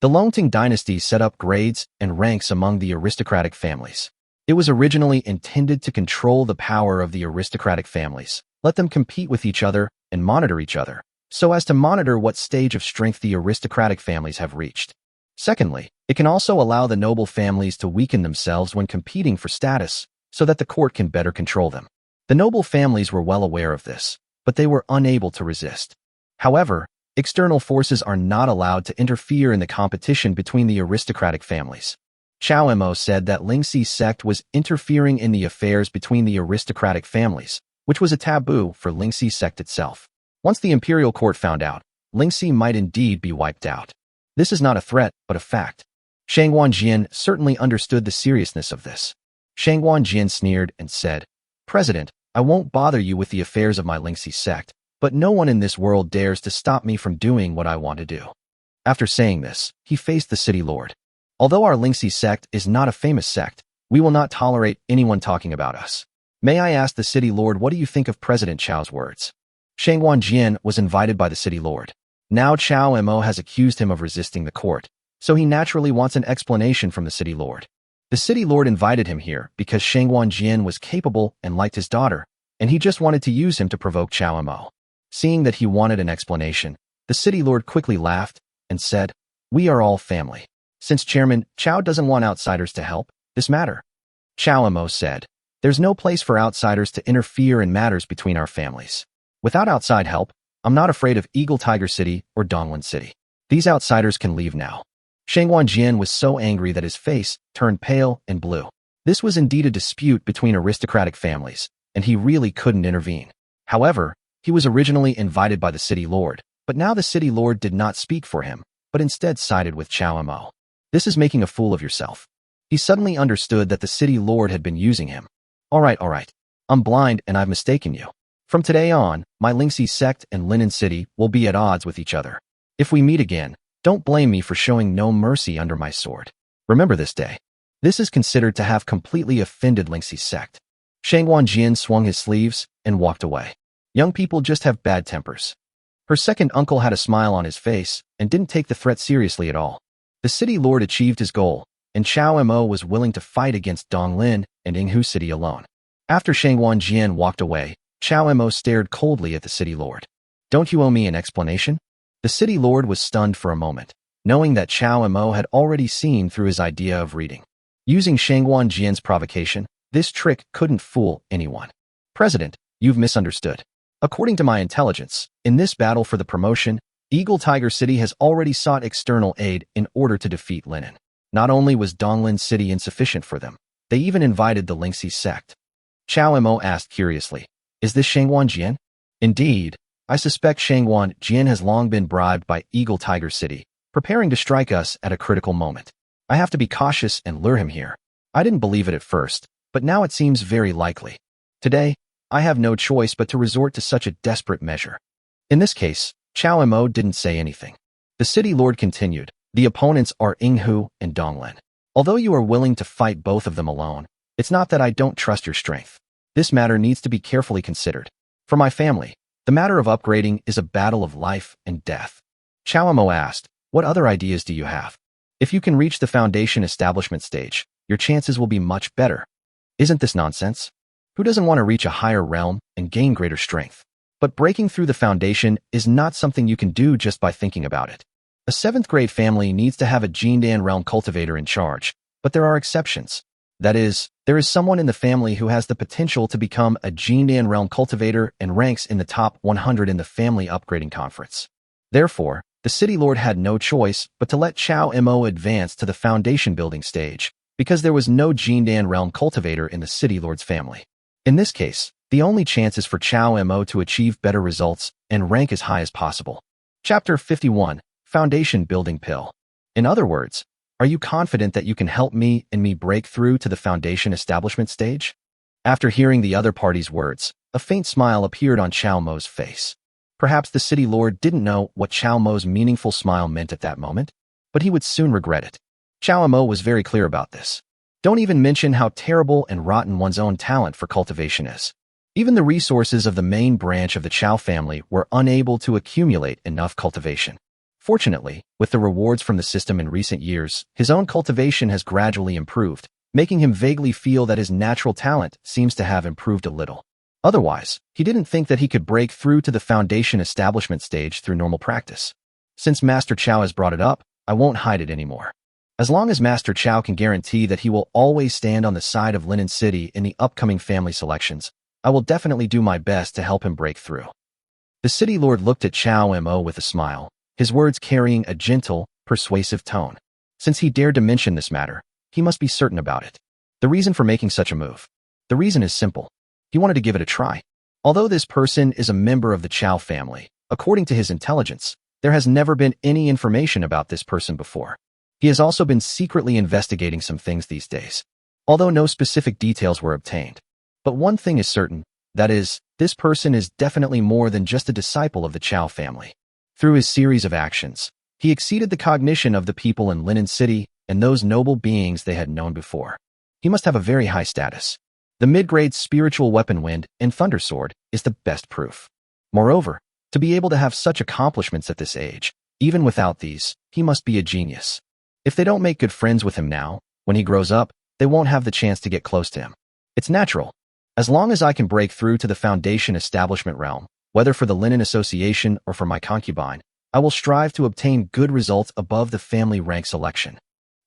The Longting dynasty set up grades and ranks among the aristocratic families. It was originally intended to control the power of the aristocratic families, let them compete with each other and monitor each other, so as to monitor what stage of strength the aristocratic families have reached. Secondly, it can also allow the noble families to weaken themselves when competing for status, so that the court can better control them. The noble families were well aware of this, but they were unable to resist. However, external forces are not allowed to interfere in the competition between the aristocratic families. Chao Emo said that Lingxi sect was interfering in the affairs between the aristocratic families, which was a taboo for Lingxi sect itself. Once the imperial court found out, Lingxi might indeed be wiped out. This is not a threat, but a fact. Shangwan Jian certainly understood the seriousness of this. Shangwan Jian sneered and said, "President, I won't bother you with the affairs of my Lingxi sect, but no one in this world dares to stop me from doing what I want to do." After saying this, he faced the city lord. "Although our Lingxi sect is not a famous sect, we will not tolerate anyone talking about us. May I ask the city lord, what do you think of President Chao's words?" Shangwan Jian was invited by the city lord. Now Chao Emo has accused him of resisting the court, so he naturally wants an explanation from the city lord. The city lord invited him here because Shangwan Jian was capable and liked his daughter, and he just wanted to use him to provoke Chao Emo. Seeing that he wanted an explanation, the city lord quickly laughed and said, "We are all family. Since Chairman Chao doesn't want outsiders to help this matter." Chao Emo said, "There's no place for outsiders to interfere in matters between our families. Without outside help, I'm not afraid of Eagle Tiger City or Donglan City. These outsiders can leave now." Shangwan Jian was so angry that his face turned pale and blue. This was indeed a dispute between aristocratic families, and he really couldn't intervene. However, he was originally invited by the city lord, but now the city lord did not speak for him, but instead sided with Chao Emo. This is making a fool of yourself. He suddenly understood that the city lord had been using him. All right. I'm blind and I've mistaken you. From today on, my Lingxi sect and Linen City will be at odds with each other. If we meet again, don't blame me for showing no mercy under my sword. Remember this day. This is considered to have completely offended Lingxi sect." Shangwan Jian swung his sleeves and walked away. Young people just have bad tempers. Her second uncle had a smile on his face and didn't take the threat seriously at all. The city lord achieved his goal, and Chao Emo was willing to fight against Donglin and Yinghu City alone. After Shangwan Jian walked away, Chao Emo stared coldly at the city lord. "Don't you owe me an explanation?" The city lord was stunned for a moment, knowing that Chao Emo had already seen through his idea of reading. Using Shangwan Jian's provocation, this trick couldn't fool anyone. "President, you've misunderstood. According to my intelligence, in this battle for the promotion, Eagle Tiger City has already sought external aid in order to defeat Linen. Not only was Donglan City insufficient for them, they even invited the Lingxi sect." Chao Emo asked curiously, "Is this Shangwan Jian?" "Indeed, I suspect Shangwan Jian has long been bribed by Eagle Tiger City, preparing to strike us at a critical moment. I have to be cautious and lure him here. I didn't believe it at first, but now it seems very likely. Today, I have no choice but to resort to such a desperate measure." In this case, Chao Emo didn't say anything. The city lord continued, "The opponents are Yinghu and Donglin. Although you are willing to fight both of them alone, It's not that I don't trust your strength. This matter needs to be carefully considered. For my family, the matter of upgrading is a battle of life and death. Chow Mo asked, what other ideas do you have? If you can reach the foundation establishment stage, your chances will be much better. Isn't this nonsense? Who doesn't want to reach a higher realm and gain greater strength? But breaking through the foundation is not something you can do just by thinking about it. A 7th grade family needs to have a Jindan realm cultivator in charge, but there are exceptions. That is, there is someone in the family who has the potential to become a Jindan realm cultivator and ranks in the top 100 in the family upgrading conference. Therefore, the city lord had no choice but to let Chow Mo advance to the foundation building stage, because there was no Jindan realm cultivator in the city lord's family. In this case, the only chance is for Chow Mo to achieve better results and rank as high as possible. Chapter 51, Foundation Building Pill. In other words, are you confident that you can help me break through to the foundation establishment stage? After hearing the other party's words, a faint smile appeared on Chow Mo's face. Perhaps the city lord didn't know what Chow Mo's meaningful smile meant at that moment, but he would soon regret it. Chow Mo was very clear about this. Don't even mention how terrible and rotten one's own talent for cultivation is. Even the resources of the main branch of the Chow family were unable to accumulate enough cultivation. Fortunately, with the rewards from the system in recent years, his own cultivation has gradually improved, making him vaguely feel that his natural talent seems to have improved a little. Otherwise, he didn't think that he could break through to the foundation establishment stage through normal practice. Since Master Chow has brought it up, I won't hide it anymore. As long as Master Chow can guarantee that he will always stand on the side of Linen City in the upcoming family selections, I will definitely do my best to help him break through. The city lord looked at Chow Mo with a smile, his words carrying a gentle, persuasive tone. Since he dared to mention this matter, he must be certain about it. The reason for making such a move. The reason is simple. He wanted to give it a try. Although this person is a member of the Chow family, according to his intelligence, there has never been any information about this person before. He has also been secretly investigating some things these days, although no specific details were obtained. But one thing is certain, that is, this person is definitely more than just a disciple of the Chow family. Through his series of actions, he exceeded the cognition of the people in Linen City and those noble beings they had known before. He must have a very high status. The mid-grade spiritual weapon Wind and Thunder Sword is the best proof. Moreover, to be able to have such accomplishments at this age, even without these, he must be a genius. If they don't make good friends with him now, when he grows up, they won't have the chance to get close to him. It's natural. As long as I can break through to the foundation establishment realm, whether for the Linen Association or for my concubine, I will strive to obtain good results above the family rank selection.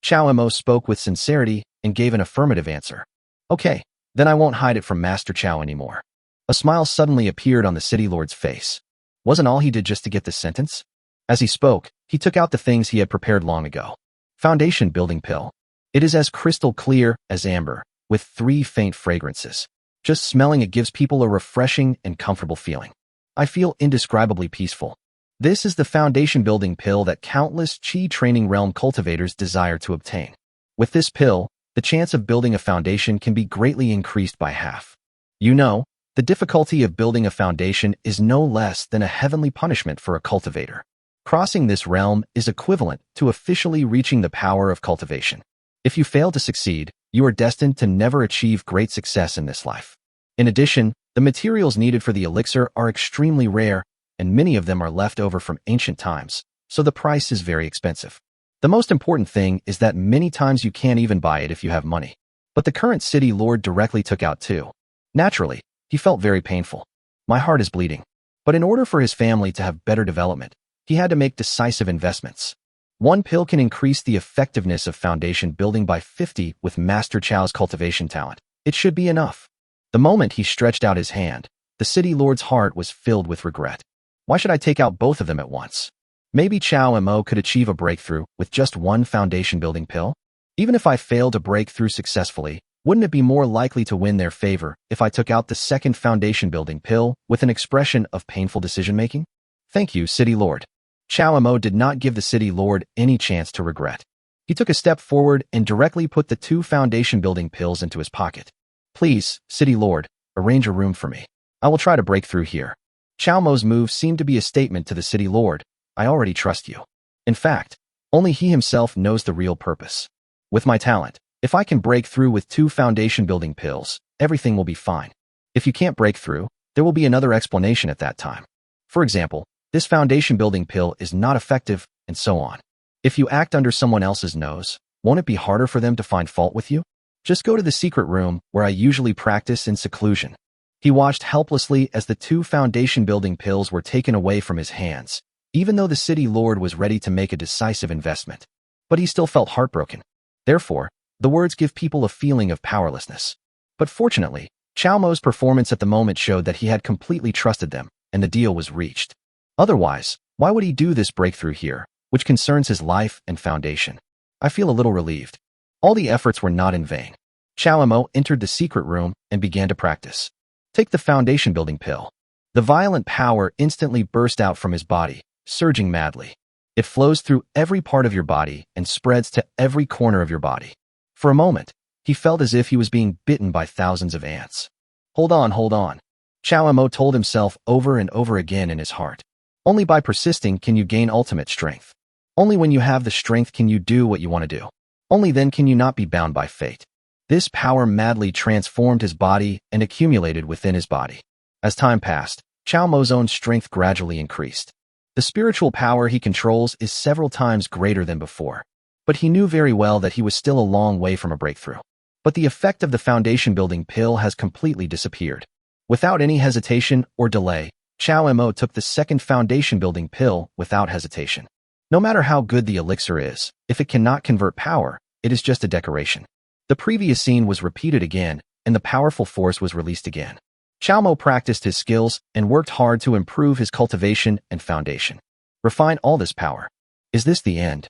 Chow Mo spoke with sincerity and gave an affirmative answer. Okay, then I won't hide it from Master Chow anymore. A smile suddenly appeared on the city lord's face. Wasn't all he did just to get this sentence? As he spoke, he took out the things he had prepared long ago. Foundation Building Pill. It is as crystal clear as amber, with 3 faint fragrances. Just smelling it gives people a refreshing and comfortable feeling. I feel indescribably peaceful. This is the foundation building pill that countless Qi training realm cultivators desire to obtain. With this pill, the chance of building a foundation can be greatly increased by half. You know, the difficulty of building a foundation is no less than a heavenly punishment for a cultivator. Crossing this realm is equivalent to officially reaching the power of cultivation. If you fail to succeed, you are destined to never achieve great success in this life. In addition, the materials needed for the elixir are extremely rare, and many of them are left over from ancient times, so the price is very expensive. The most important thing is that many times you can't even buy it if you have money. But the current city lord directly took out 2. Naturally, he felt very painful. My heart is bleeding. But in order for his family to have better development, he had to make decisive investments. 1 pill can increase the effectiveness of foundation building by 50 with Master Chow's cultivation talent. It should be enough. The moment he stretched out his hand, the city lord's heart was filled with regret. Why should I take out both of them at once? Maybe Chow Mo could achieve a breakthrough with just 1 foundation building pill? Even if I failed to break through successfully, wouldn't it be more likely to win their favor if I took out the 2nd foundation building pill with an expression of painful decision-making? Thank you, City Lord. Chow Mo did not give the City Lord any chance to regret. He took a step forward and directly put the 2 foundation building pills into his pocket. Please, City Lord, arrange a room for me. I will try to break through here. Chow Mo's move seemed to be a statement to the City Lord. I already trust you. In fact, only he himself knows the real purpose. With my talent, If I can break through with 2 foundation-building pills, everything will be fine. If you can't break through, there will be another explanation at that time. For example, this foundation-building pill is not effective, and so on. If you act under someone else's nose, won't it be harder for them to find fault with you? Just go to the secret room where I usually practice in seclusion. He watched helplessly as the 2 foundation-building pills were taken away from his hands, even though the city lord was ready to make a decisive investment. But he still felt heartbroken. Therefore, the words give people a feeling of powerlessness. But fortunately, Chao Mo's performance at the moment showed that he had completely trusted them, and the deal was reached. Otherwise, why would he do this breakthrough here, which concerns his life and foundation? I feel a little relieved. All the efforts were not in vain. Chao Mo entered the secret room and began to practice. Take the foundation-building pill. The violent power instantly burst out from his body, surging madly. It flows through every part of your body and spreads to every corner of your body. For a moment, he felt as if he was being bitten by thousands of ants. Hold on. Chao Mo told himself over and over again in his heart. Only by persisting can you gain ultimate strength. Only when you have the strength can you do what you want to do. Only then can you not be bound by fate. This power madly transformed his body and accumulated within his body. As time passed, Chao Mo's own strength gradually increased. The spiritual power he controls is several times greater than before. But he knew very well that he was still a long way from a breakthrough. But the effect of the foundation-building pill has completely disappeared. Without any hesitation or delay, Chao Mo took the second foundation-building pill without hesitation. No matter how good the elixir is, if it cannot convert power, it is just a decoration. The previous scene was repeated again, and the powerful force was released again. Chao Mo practiced his skills and worked hard to improve his cultivation and foundation. Refine all this power. Is this the end?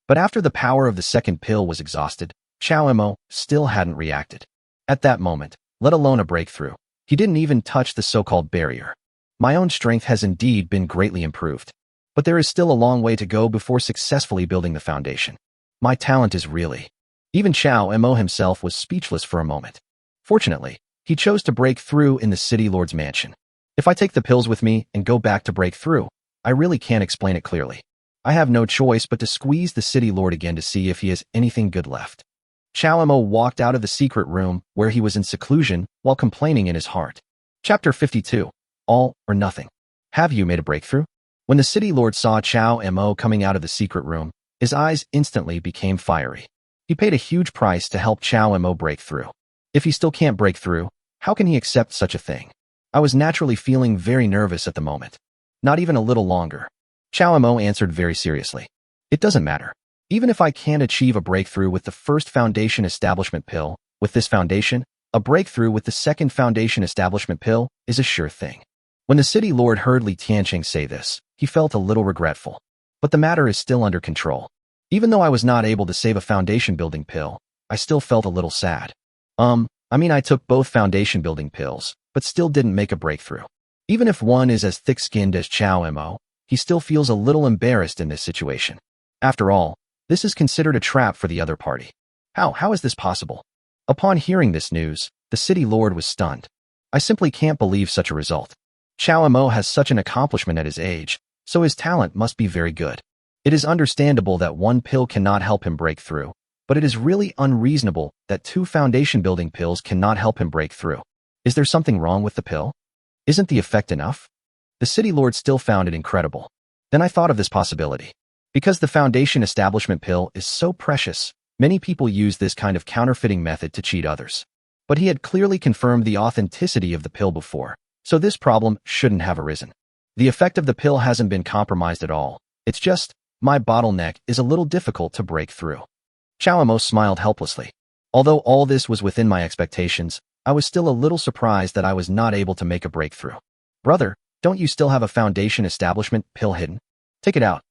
But after the power of the second pill was exhausted, Chao Mo still hadn't reacted. At that moment, let alone a breakthrough, he didn't even touch the so-called barrier. My own strength has indeed been greatly improved. But there is still a long way to go before successfully building the foundation. My talent is really... Even Chao Mo himself was speechless for a moment. Fortunately, he chose to break through in the city lord's mansion. If I take the pills with me and go back to break through, I really can't explain it clearly. I have no choice but to squeeze the city lord again to see if he has anything good left. Chao Mo walked out of the secret room where he was in seclusion while complaining in his heart. Chapter 52. All or Nothing. Have you made a breakthrough? When the city lord saw Chao Mo coming out of the secret room, his eyes instantly became fiery. He paid a huge price to help Chao Mo break through. If he still can't break through, how can he accept such a thing? I was naturally feeling very nervous at the moment. Not even a little longer. Chao Mo answered very seriously. It doesn't matter. Even if I can't achieve a breakthrough with the first foundation establishment pill, with this foundation, a breakthrough with the second foundation establishment pill is a sure thing. When the city lord heard Li Tianqing say this, he felt a little regretful. But the matter is still under control. Even though I was not able to save a foundation-building pill, I still felt a little sad. I took both foundation-building pills, but still didn't make a breakthrough. Even if one is as thick-skinned as Chao Mo, he still feels a little embarrassed in this situation. After all, this is considered a trap for the other party. How is this possible? Upon hearing this news, the city lord was stunned. I simply can't believe such a result. Chao Mo has such an accomplishment at his age, so his talent must be very good. It is understandable that one pill cannot help him break through, but it is really unreasonable that 2 foundation-building pills cannot help him break through. Is there something wrong with the pill? Isn't the effect enough? The city lord still found it incredible. Then I thought of this possibility. Because the foundation establishment pill is so precious, many people use this kind of counterfeiting method to cheat others. But he had clearly confirmed the authenticity of the pill before, so this problem shouldn't have arisen. The effect of the pill hasn't been compromised at all. It's just, my bottleneck is a little difficult to break through. Chao Mo smiled helplessly. Although all this was within my expectations, I was still a little surprised that I was not able to make a breakthrough. Brother, don't you still have a foundation establishment pill hidden? Take it out.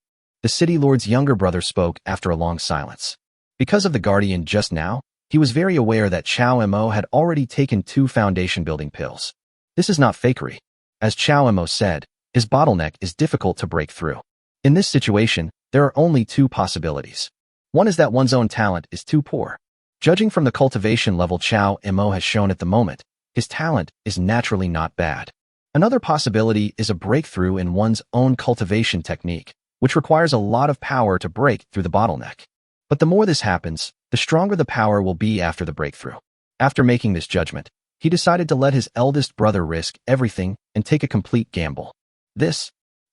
The city lord's younger brother spoke after a long silence. Because of the guardian just now, he was very aware that Chao Mo had already taken 2 foundation-building pills. This is not fakery. As Chao Mo said, his bottleneck is difficult to break through. In this situation, there are only 2 possibilities. One is that one's own talent is too poor. Judging from the cultivation level Chao Mo has shown at the moment, his talent is naturally not bad. Another possibility is a breakthrough in one's own cultivation technique, which requires a lot of power to break through the bottleneck. But the more this happens, the stronger the power will be after the breakthrough. After making this judgment, he decided to let his eldest brother risk everything and take a complete gamble.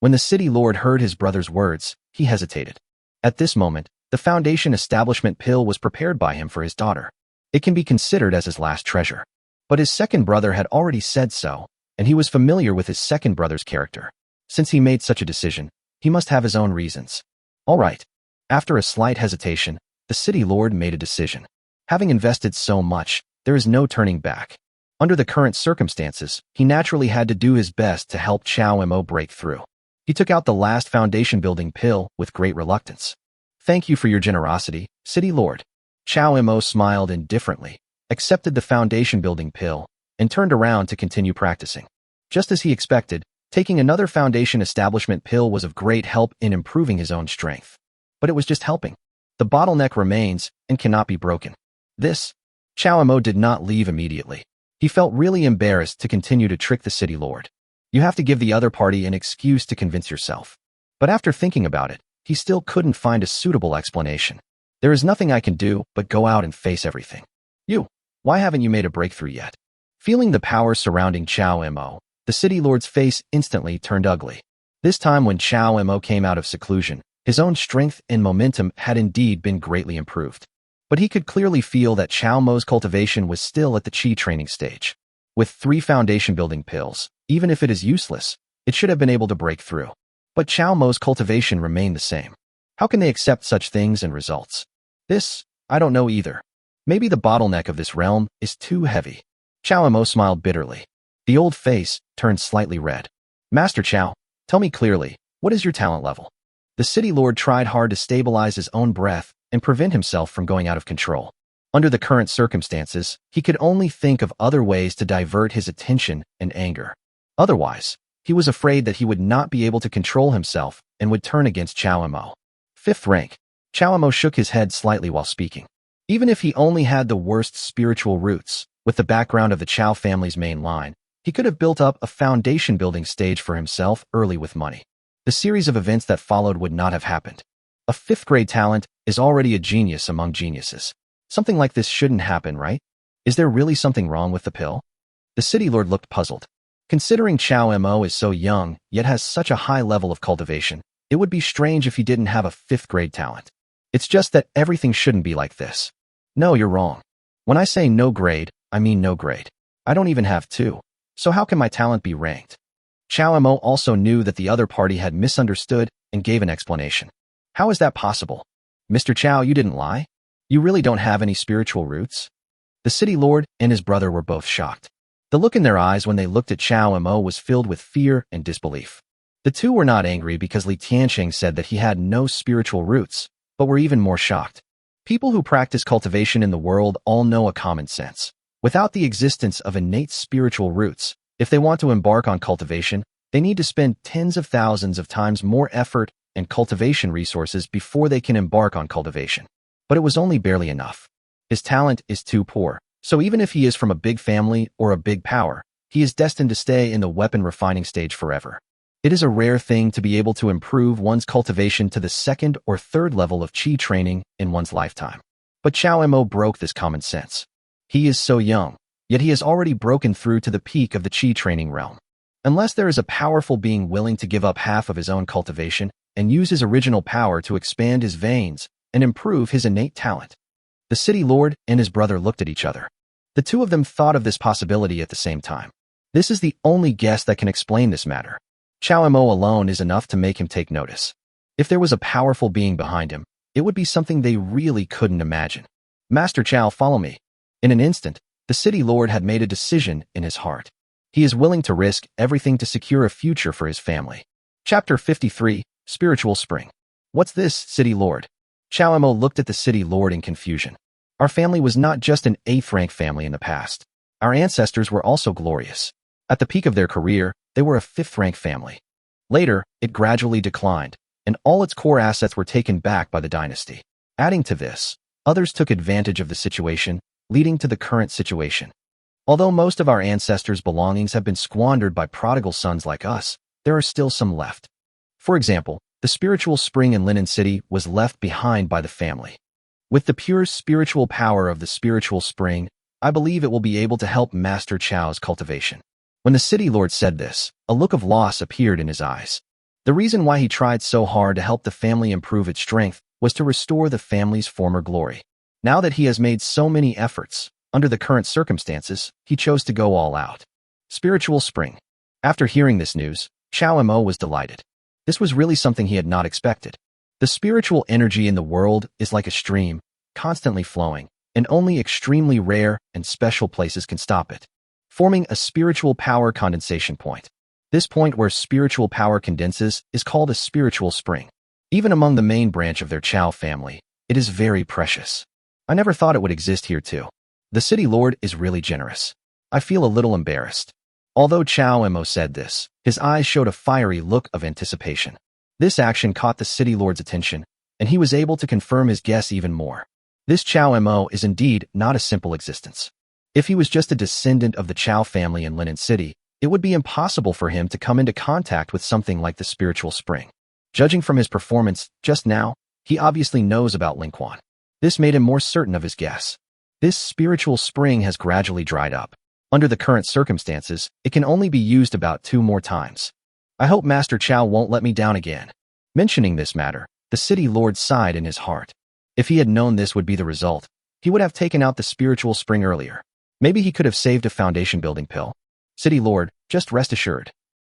When the city lord heard his brother's words, he hesitated. At this moment, the foundation establishment pill was prepared by him for his daughter. It can be considered as his last treasure. But his second brother had already said so, and he was familiar with his second brother's character. Since he made such a decision, he must have his own reasons. All right. After a slight hesitation, the city lord made a decision. Having invested so much, there is no turning back. Under the current circumstances, he naturally had to do his best to help Chow Mo break through. He took out the last foundation-building pill with great reluctance. Thank you for your generosity, City Lord. Chow Mo smiled indifferently, accepted the foundation-building pill, and turned around to continue practicing. Just as he expected, taking another foundation establishment pill was of great help in improving his own strength. But it was just helping. The bottleneck remains and cannot be broken. Chow Mo did not leave immediately. He felt really embarrassed to continue to trick the city lord. You have to give the other party an excuse to convince yourself. But after thinking about it, he still couldn't find a suitable explanation. There is nothing I can do but go out and face everything. Why haven't you made a breakthrough yet? Feeling the power surrounding Chow Mo, the city lord's face instantly turned ugly. This time when Chow Mo came out of seclusion, his own strength and momentum had indeed been greatly improved. But he could clearly feel that Chow Mo's cultivation was still at the chi training stage. With 3 foundation-building pills, even if it is useless, it should have been able to break through. But Chow Mo's cultivation remained the same. How can they accept such things and results? I don't know either. Maybe the bottleneck of this realm is too heavy. Chow Mo smiled bitterly. The old face turned slightly red. Master Chow, tell me clearly, what is your talent level? The city lord tried hard to stabilize his own breath and prevent himself from going out of control. Under the current circumstances, he could only think of other ways to divert his attention and anger. Otherwise, he was afraid that he would not be able to control himself and would turn against Chow Mo. 5th rank. Chow Mo shook his head slightly while speaking. Even if he only had the worst spiritual roots, with the background of the Chow family's main line, he could have built up a foundation-building stage for himself early with money. The series of events that followed would not have happened. A 5th-grade talent is already a genius among geniuses. Something like this shouldn't happen, right? Is there really something wrong with the pill? The city lord looked puzzled. Considering Chow Mo is so young, yet has such a high level of cultivation, it would be strange if he didn't have a 5th-grade talent. It's just that everything shouldn't be like this. No, you're wrong. When I say no grade, I mean no grade. I don't even have 2. So how can my talent be ranked? Chow Mo also knew that the other party had misunderstood and gave an explanation. How is that possible? Mr. Chow, you didn't lie? You really don't have any spiritual roots? The city lord and his brother were both shocked. The look in their eyes when they looked at Chow Mo was filled with fear and disbelief. The two were not angry because Li Tianqing said that he had no spiritual roots, but were even more shocked. People who practice cultivation in the world all know a common sense. Without the existence of innate spiritual roots, if they want to embark on cultivation, they need to spend tens of thousands of times more effort and cultivation resources before they can embark on cultivation. But it was only barely enough. His talent is too poor, so even if he is from a big family or a big power, he is destined to stay in the weapon refining stage forever. It is a rare thing to be able to improve one's cultivation to the 2nd or 3rd level of chi training in one's lifetime. But Chow Mo broke this common sense. He is so young, yet he has already broken through to the peak of the chi training realm. Unless there is a powerful being willing to give up half of his own cultivation and use his original power to expand his veins and improve his innate talent. The city lord and his brother looked at each other. The two of them thought of this possibility at the same time. This is the only guess that can explain this matter. Chow Mo alone is enough to make him take notice. If there was a powerful being behind him, it would be something they really couldn't imagine. Master Chow, follow me. In an instant, the city lord had made a decision in his heart. He is willing to risk everything to secure a future for his family. Chapter 53, Spiritual Spring. What's this, city lord? Chow Mo looked at the city lord in confusion. Our family was not just an 8th-rank family in the past. Our ancestors were also glorious. At the peak of their career, they were a 5th-rank family. Later, it gradually declined, and all its core assets were taken back by the dynasty. Adding to this, others took advantage of the situation, leading to the current situation. Although most of our ancestors' belongings have been squandered by prodigal sons like us, there are still some left. For example, the spiritual spring in Linen City was left behind by the family. With the pure spiritual power of the spiritual spring, I believe it will be able to help Master Chao's cultivation. When the city lord said this, a look of loss appeared in his eyes. The reason why he tried so hard to help the family improve its strength was to restore the family's former glory. Now that he has made so many efforts, under the current circumstances, he chose to go all out. Spiritual spring. After hearing this news, Chao Mo was delighted. This was really something he had not expected. The spiritual energy in the world is like a stream, constantly flowing, and only extremely rare and special places can stop it, forming a spiritual power condensation point. This point where spiritual power condenses is called a spiritual spring. Even among the main branch of their Chao family, it is very precious. I never thought it would exist here too. The city lord is really generous. I feel a little embarrassed. Although Chao Mo said this, his eyes showed a fiery look of anticipation. This action caught the city lord's attention, and he was able to confirm his guess even more. This Chao Mo is indeed not a simple existence. If he was just a descendant of the Chao family in Linen City, it would be impossible for him to come into contact with something like the spiritual spring. Judging from his performance just now, he obviously knows about Lingquan. This made him more certain of his guess. This spiritual spring has gradually dried up. Under the current circumstances, it can only be used about 2 more times. I hope Master Chao won't let me down again. Mentioning this matter, the city lord sighed in his heart. If he had known this would be the result, he would have taken out the spiritual spring earlier. Maybe he could have saved a foundation building pill. City lord, just rest assured.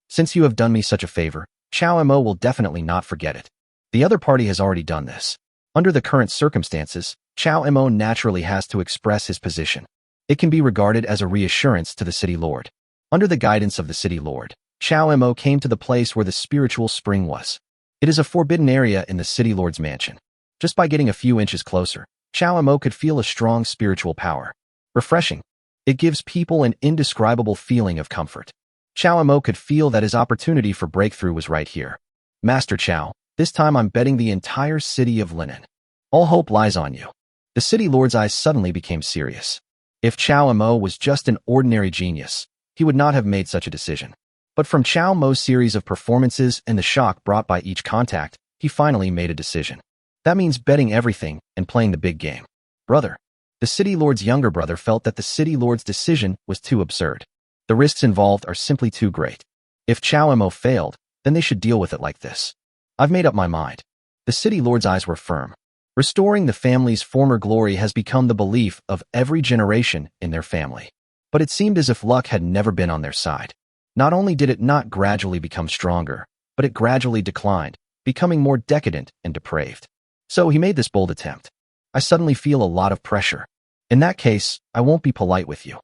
Since you have done me such a favor, Chao Mo will definitely not forget it. The other party has already done this. Under the current circumstances, Chao Mo naturally has to express his position. It can be regarded as a reassurance to the city lord. Under the guidance of the city lord, Chao Mo came to the place where the spiritual spring was. It is a forbidden area in the city lord's mansion. Just by getting a few inches closer, Chao Mo could feel a strong spiritual power. Refreshing. It gives people an indescribable feeling of comfort. Chao Mo could feel that his opportunity for breakthrough was right here. Master Chao, this time I'm betting the entire city of Linen. All hope lies on you. The city lord's eyes suddenly became serious. If Chao Mo was just an ordinary genius, he would not have made such a decision. But from Chao Mo's series of performances and the shock brought by each contact, he finally made a decision. That means betting everything and playing the big game. Brother. The city lord's younger brother felt that the city lord's decision was too absurd. The risks involved are simply too great. If Chao Mo failed, then they should deal with it like this. I've made up my mind. The city lord's eyes were firm. Restoring the family's former glory has become the belief of every generation in their family. But it seemed as if luck had never been on their side. Not only did it not gradually become stronger, but it gradually declined, becoming more decadent and depraved. So he made this bold attempt. I suddenly feel a lot of pressure. In that case, I won't be polite with you.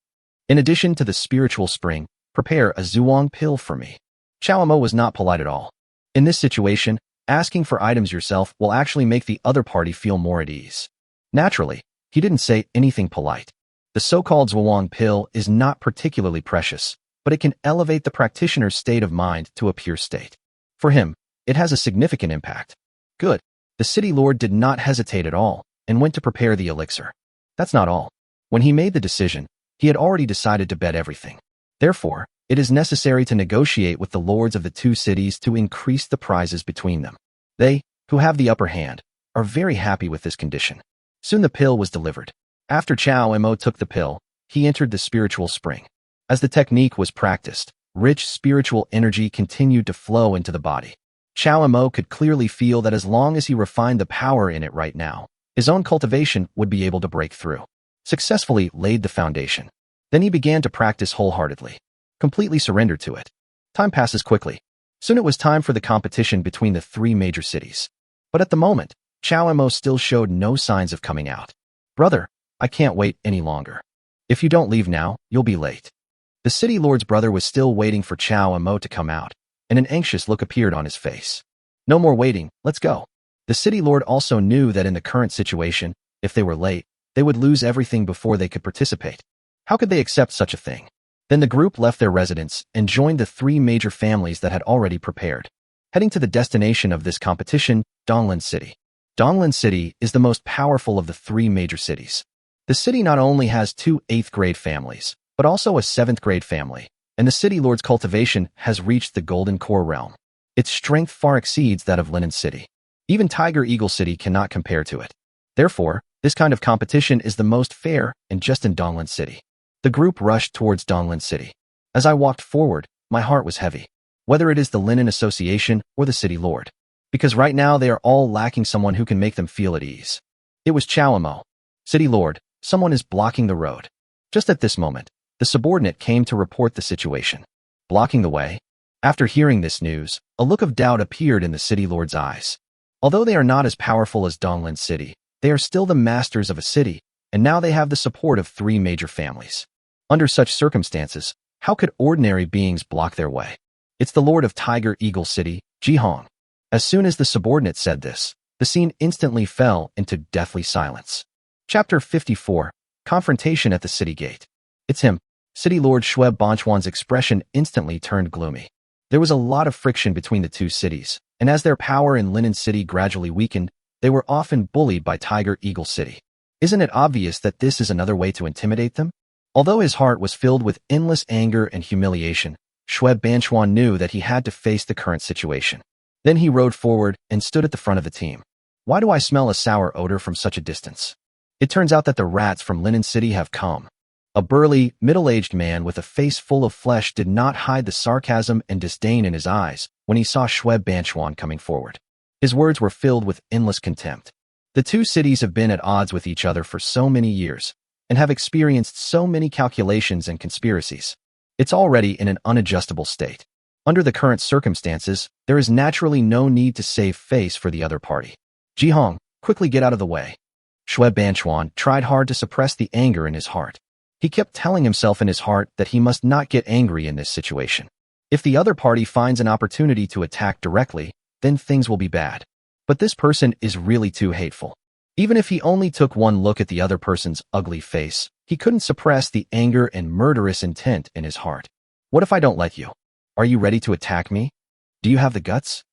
In addition to the spiritual spring, prepare a Zhuang pill for me. Chao Mo was not polite at all. In this situation, asking for items yourself will actually make the other party feel more at ease. Naturally, he didn't say anything polite. The so-called Zhuang pill is not particularly precious, but it can elevate the practitioner's state of mind to a pure state. For him, it has a significant impact. Good. The city lord did not hesitate at all and went to prepare the elixir. That's not all. When he made the decision, he had already decided to bet everything. Therefore, it is necessary to negotiate with the lords of the 2 cities to increase the prizes between them. They, who have the upper hand, are very happy with this condition. Soon the pill was delivered. After Chao Mo took the pill, he entered the spiritual spring. As the technique was practiced, rich spiritual energy continued to flow into the body. Chao Mo could clearly feel that as long as he refined the power in it right now, his own cultivation would be able to break through. Successfully laid the foundation. Then he began to practice wholeheartedly. Completely surrendered to it. Time passes quickly. Soon it was time for the competition between the 3 major cities. But at the moment, Chao Mo still showed no signs of coming out. Brother, I can't wait any longer. If you don't leave now, you'll be late. The city lord's brother was still waiting for Chao Mo to come out, and an anxious look appeared on his face. No more waiting, let's go. The city lord also knew that in the current situation, if they were late, they would lose everything before they could participate. How could they accept such a thing? Then the group left their residence and joined the 3 major families that had already prepared, heading to the destination of this competition, Donglin City. Donglin City is the most powerful of the 3 major cities. The city not only has 2 8th-grade families, but also a 7th-grade family, and the city lord's cultivation has reached the Golden Core realm. Its strength far exceeds that of Linen City. Even Tiger Eagle City cannot compare to it. Therefore, This kind of competition is the most fair and just in Donglan City. The group rushed towards Donglan City. As I walked forward, my heart was heavy. Whether it is the Linen Association or the City Lord. Because right now they are all lacking someone who can make them feel at ease. It was Chao Mo. City Lord, someone is blocking the road. Just at this moment, the subordinate came to report the situation. Blocking the way? After hearing this news, a look of doubt appeared in the City Lord's eyes. Although they are not as powerful as Donglan City, they are still the masters of a city, and now they have the support of 3 major families. Under such circumstances, how could ordinary beings block their way? It's the Lord of Tiger Eagle City, Jihong. As soon as the subordinate said this, the scene instantly fell into deathly silence. Chapter 54, Confrontation at the City Gate. It's him. City Lord Shui Banchuan's expression instantly turned gloomy. There was a lot of friction between the 2 cities, and as their power in Linen City gradually weakened, they were often bullied by Tiger Eagle City. Isn't it obvious that this is another way to intimidate them? Although his heart was filled with endless anger and humiliation, Shui Banchuan knew that he had to face the current situation. Then he rode forward and stood at the front of the team. Why do I smell a sour odor from such a distance? It turns out that the rats from Linen City have come. A burly, middle-aged man with a face full of flesh did not hide the sarcasm and disdain in his eyes when he saw Shui Banchuan coming forward. His words were filled with endless contempt. The 2 cities have been at odds with each other for so many years and have experienced so many calculations and conspiracies. It's already in an unadjustable state. Under the current circumstances, there is naturally no need to save face for the other party. Jihong, quickly get out of the way. Shui Banchuan tried hard to suppress the anger in his heart. He kept telling himself in his heart that he must not get angry in this situation. If the other party finds an opportunity to attack directly, then things will be bad. But this person is really too hateful. Even if he only took one look at the other person's ugly face, he couldn't suppress the anger and murderous intent in his heart. What if I don't let you? Are you ready to attack me? Do you have the guts?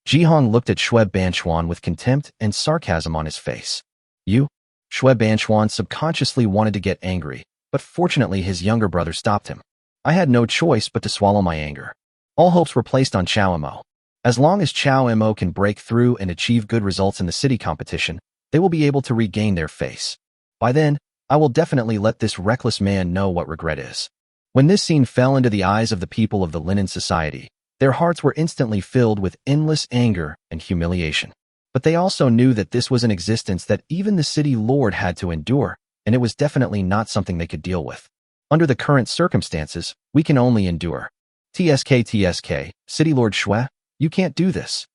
Jihong looked at Shui Banchuan with contempt and sarcasm on his face. You? Shui Banchuan subconsciously wanted to get angry, but fortunately his younger brother stopped him. I had no choice but to swallow my anger. All hopes were placed on Chao Mo. As long as Chao Mo can break through and achieve good results in the city competition, they will be able to regain their face. By then, I will definitely let this reckless man know what regret is. When this scene fell into the eyes of the people of the Linen Society, their hearts were instantly filled with endless anger and humiliation. But they also knew that this was an existence that even the City Lord had to endure, and it was definitely not something they could deal with. Under the current circumstances, we can only endure. TSK, City Lord Shui, you can't do this.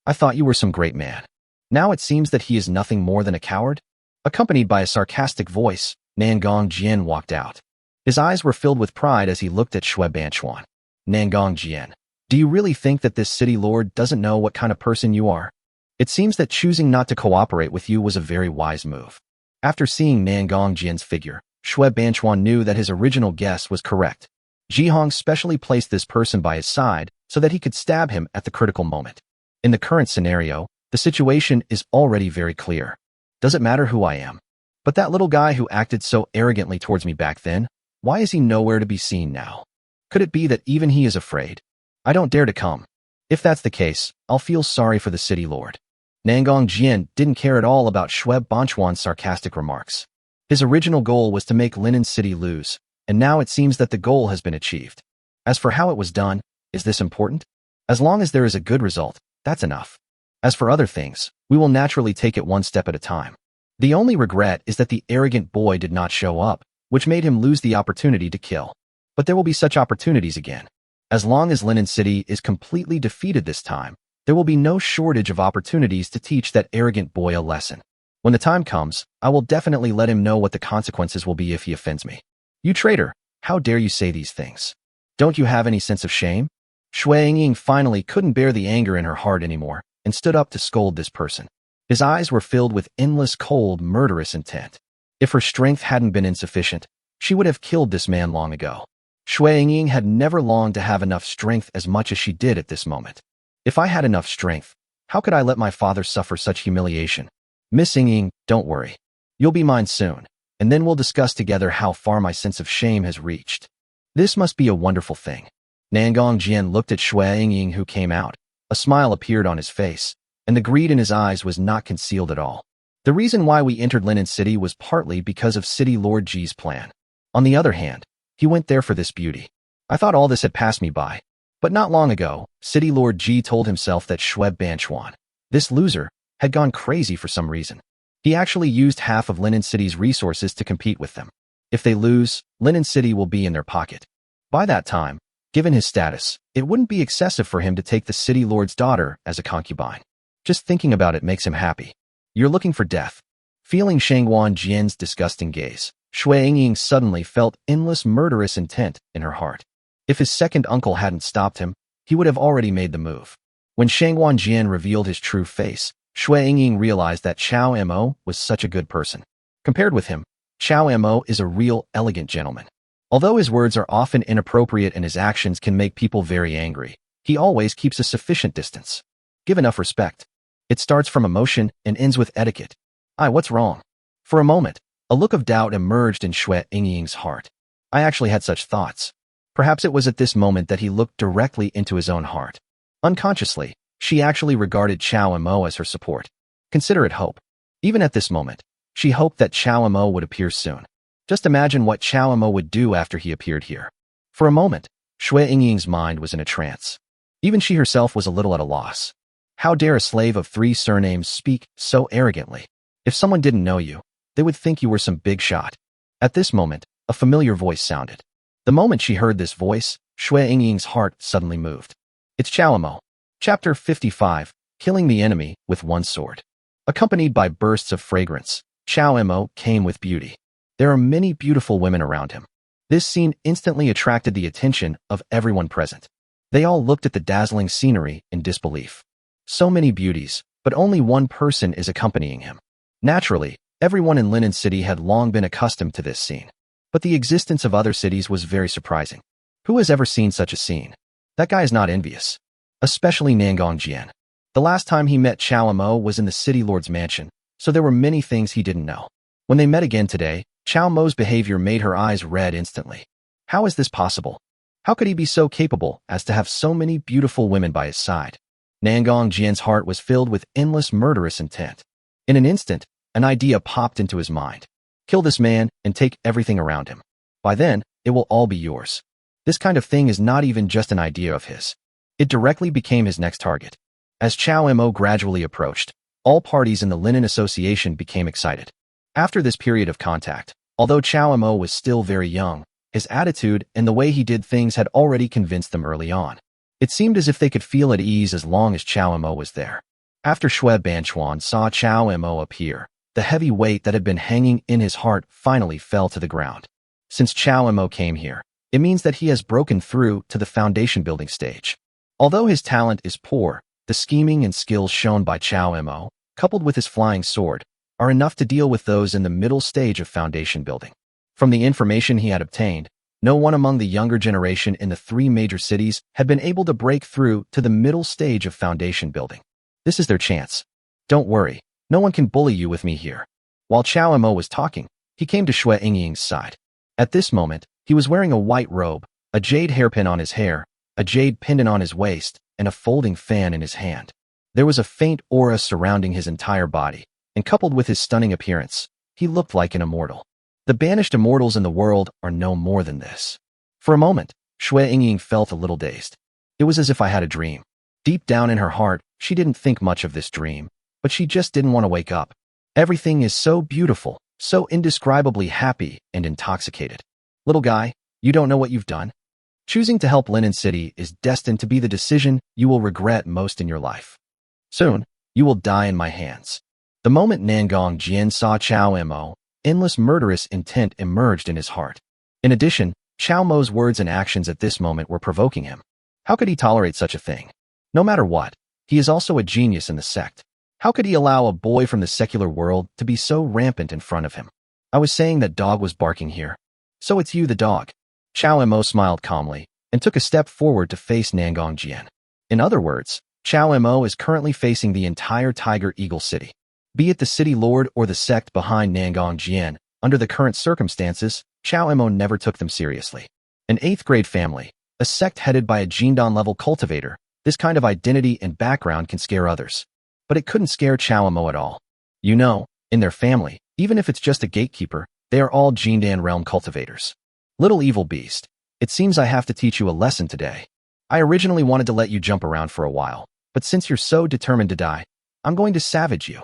I thought you were some great man. Now it seems that he is nothing more than a coward? Accompanied by a sarcastic voice, Nangong Jian walked out. His eyes were filled with pride as he looked at Shui Banchuan. Nangong Jian, do you really think that this City Lord doesn't know what kind of person you are? It seems that choosing not to cooperate with you was a very wise move. After seeing Nangong Jian's figure, Shui Banchuan knew that his original guess was correct. Jihong specially placed this person by his side so that he could stab him at the critical moment. In the current scenario, the situation is already very clear. Does it matter who I am? But that little guy who acted so arrogantly towards me back then, why is he nowhere to be seen now? Could it be that even he is afraid? I don't dare to come. If that's the case, I'll feel sorry for the City Lord. Nangong Jian didn't care at all about Shui Banchuan's sarcastic remarks. His original goal was to make Linen City lose, and now it seems that the goal has been achieved. As for how it was done, is this important? As long as there is a good result, that's enough. As for other things, we will naturally take it one step at a time. The only regret is that the arrogant boy did not show up, which made him lose the opportunity to kill. But there will be such opportunities again. As long as Linen City is completely defeated this time, there will be no shortage of opportunities to teach that arrogant boy a lesson. When the time comes, I will definitely let him know what the consequences will be if he offends me. You traitor, how dare you say these things? Don't you have any sense of shame? Shui Ying finally couldn't bear the anger in her heart anymore and stood up to scold this person. His eyes were filled with endless cold, murderous intent. If her strength hadn't been insufficient, she would have killed this man long ago. Shui Ying had never longed to have enough strength as much as she did at this moment. If I had enough strength, how could I let my father suffer such humiliation? Miss Ying, don't worry. You'll be mine soon, and then we'll discuss together how far my sense of shame has reached. This must be a wonderful thing. Nangong Jian looked at Shui Ying who came out. A smile appeared on his face, and the greed in his eyes was not concealed at all. The reason why we entered Linen City was partly because of City Lord Ji's plan. On the other hand, he went there for this beauty. I thought all this had passed me by. But not long ago, City Lord Ji told himself that Shui Banchuan, this loser, had gone crazy for some reason. He actually used half of Linen City's resources to compete with them. If they lose, Linen City will be in their pocket. By that time, given his status, it wouldn't be excessive for him to take the City Lord's daughter as a concubine. Just thinking about it makes him happy. You're looking for death. Feeling Shangguan Jian's disgusting gaze, Shui Yingying suddenly felt endless murderous intent in her heart. If his second uncle hadn't stopped him, he would have already made the move. When Shangguan Jian revealed his true face, Shui Yingying realized that Chao Mo was such a good person. Compared with him, Chao Mo is a real elegant gentleman. Although his words are often inappropriate and his actions can make people very angry, he always keeps a sufficient distance. Give enough respect. It starts from emotion and ends with etiquette. What's wrong? For a moment, a look of doubt emerged in Shui Yingying's heart. I actually had such thoughts. Perhaps it was at this moment that he looked directly into his own heart. Unconsciously, she actually regarded Chao Mo as her support. Considerate hope. Even at this moment, she hoped that Chao Mo would appear soon. Just imagine what Chao Mo would do after he appeared here. For a moment, Shui Yingying's mind was in a trance. Even she herself was a little at a loss. How dare a slave of 3 surnames speak so arrogantly? If someone didn't know you, they would think you were some big shot. At this moment, a familiar voice sounded. The moment she heard this voice, Shui Yingying's heart suddenly moved. It's Chao Mo. Chapter 55, Killing the Enemy with One Sword. Accompanied by bursts of fragrance, Chao Mo came with beauty. There are many beautiful women around him. This scene instantly attracted the attention of everyone present. They all looked at the dazzling scenery in disbelief. So many beauties, but only one person is accompanying him. Naturally, everyone in Linen City had long been accustomed to this scene. But the existence of other cities was very surprising. Who has ever seen such a scene? That guy is not envious. Especially Nangong Jian. The last time he met Chao Mo was in the City Lord's mansion, so there were many things he didn't know. When they met again today, Chao Mo's behavior made her eyes red instantly. How is this possible? How could he be so capable as to have so many beautiful women by his side? Nangong Jian's heart was filled with endless murderous intent. In an instant, an idea popped into his mind. Kill this man and take everything around him. By then, it will all be yours. This kind of thing is not even just an idea of his. It directly became his next target. As Chao Mo gradually approached, all parties in the Linen Association became excited. After this period of contact, although Chao Mo was still very young, his attitude and the way he did things had already convinced them early on. It seemed as if they could feel at ease as long as Chao Mo was there. After Shui Banchuan saw Chao Mo appear, the heavy weight that had been hanging in his heart finally fell to the ground. Since Chao Mo came here, it means that he has broken through to the foundation building stage. Although his talent is poor, the scheming and skills shown by Chao Mo, coupled with his flying sword, are enough to deal with those in the middle stage of foundation building. From the information he had obtained, no one among the younger generation in the 3 major cities had been able to break through to the middle stage of foundation building. This is their chance. Don't worry, no one can bully you with me here. While Chao Mo was talking, he came to Shui Yingying's side. At this moment, he was wearing a white robe, a jade hairpin on his hair, a jade pendant on his waist, and a folding fan in his hand. There was a faint aura surrounding his entire body, and coupled with his stunning appearance, he looked like an immortal. The banished immortals in the world are no more than this. For a moment, Shui Yingying felt a little dazed. It was as if I had a dream. Deep down in her heart, she didn't think much of this dream, but she just didn't want to wake up. Everything is so beautiful, so indescribably happy and intoxicated. Little guy, you don't know what you've done? Choosing to help Linen City is destined to be the decision you will regret most in your life. Soon, you will die in my hands. The moment Nangong Jian saw Chao Mo, endless murderous intent emerged in his heart. In addition, Chao Mo's words and actions at this moment were provoking him. How could he tolerate such a thing? No matter what, he is also a genius in the sect. How could he allow a boy from the secular world to be so rampant in front of him? I was saying that dog was barking here. So it's you, the dog. Chao Mo smiled calmly and took a step forward to face Nangong Jian. In other words, Chao Mo is currently facing the entire Tiger Eagle City. Be it the city lord or the sect behind Nangong Jian, under the current circumstances, Chao Mo never took them seriously. An 8th grade family, a sect headed by a Jindan-level cultivator, this kind of identity and background can scare others. But it couldn't scare Chao Mo at all. You know, In their family, even if it's just a gatekeeper, they are all Jindan realm cultivators. Little evil beast, it seems I have to teach you a lesson today. I originally wanted to let you jump around for a while, but since you're so determined to die, I'm going to savage you.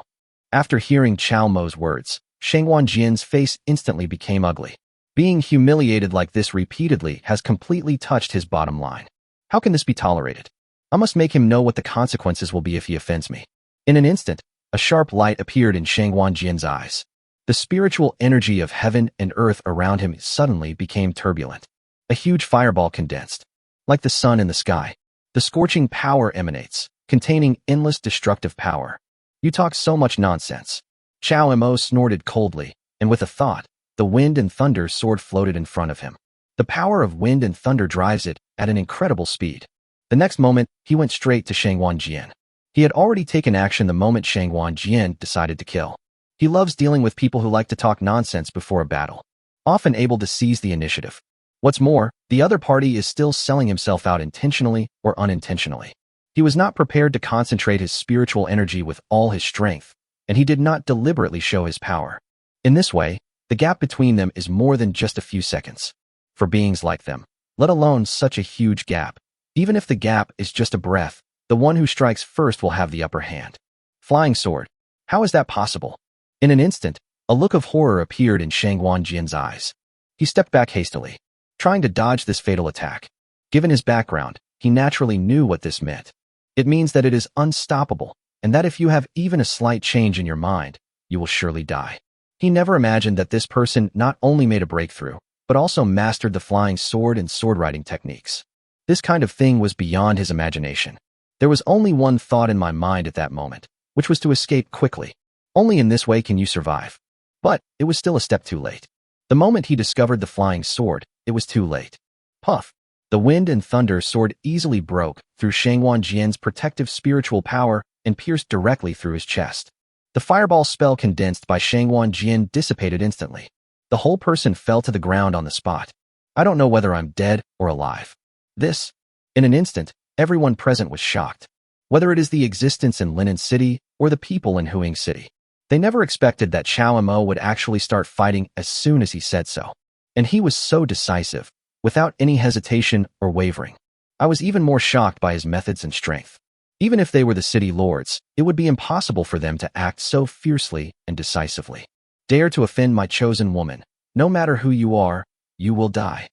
After hearing Chao Mo's words, Shangwan Jian's face instantly became ugly. Being humiliated like this repeatedly has completely touched his bottom line. How can this be tolerated? I must make him know what the consequences will be if he offends me. In an instant, a sharp light appeared in Shangwan Jian's eyes. The spiritual energy of heaven and earth around him suddenly became turbulent. A huge fireball condensed. Like the sun in the sky, the scorching power emanates, containing endless destructive power. You talk so much nonsense. Chao Mo snorted coldly, and with a thought, the wind and thunder sword floated in front of him. The power of wind and thunder drives it at an incredible speed. The next moment, he went straight to Shangwan Jian. He had already taken action the moment Shangwan Jian decided to kill. He loves dealing with people who like to talk nonsense before a battle, often able to seize the initiative. What's more, the other party is still selling himself out intentionally or unintentionally. He was not prepared to concentrate his spiritual energy with all his strength, and he did not deliberately show his power. In this way, the gap between them is more than just a few seconds. For beings like them, let alone such a huge gap, even if the gap is just a breath, the one who strikes first will have the upper hand. Flying sword. How is that possible? In an instant, a look of horror appeared in Shangwan Jian's eyes. He stepped back hastily, trying to dodge this fatal attack. Given his background, he naturally knew what this meant. It means that it is unstoppable, and that if you have even a slight change in your mind, you will surely die. He never imagined that this person not only made a breakthrough, but also mastered the flying sword and sword riding techniques. This kind of thing was beyond his imagination. There was only one thought in my mind at that moment, which was to escape quickly. Only in this way can you survive. But it was still a step too late. The moment he discovered the flying sword, it was too late. Puff! The wind and thunder sword easily broke through Shangwan Jian's protective spiritual power and pierced directly through his chest. The fireball spell condensed by Shangwan Jian dissipated instantly. The whole person fell to the ground on the spot. I don't know whether I'm dead or alive. In an instant, everyone present was shocked. Whether it is the existence in Linen City or the people in Huing City. They never expected that Chao Mo would actually start fighting as soon as he said so. And he was so decisive, without any hesitation or wavering. I was even more shocked by his methods and strength. Even if they were the city lords, it would be impossible for them to act so fiercely and decisively. Dare to offend my chosen woman. No matter who you are, you will die.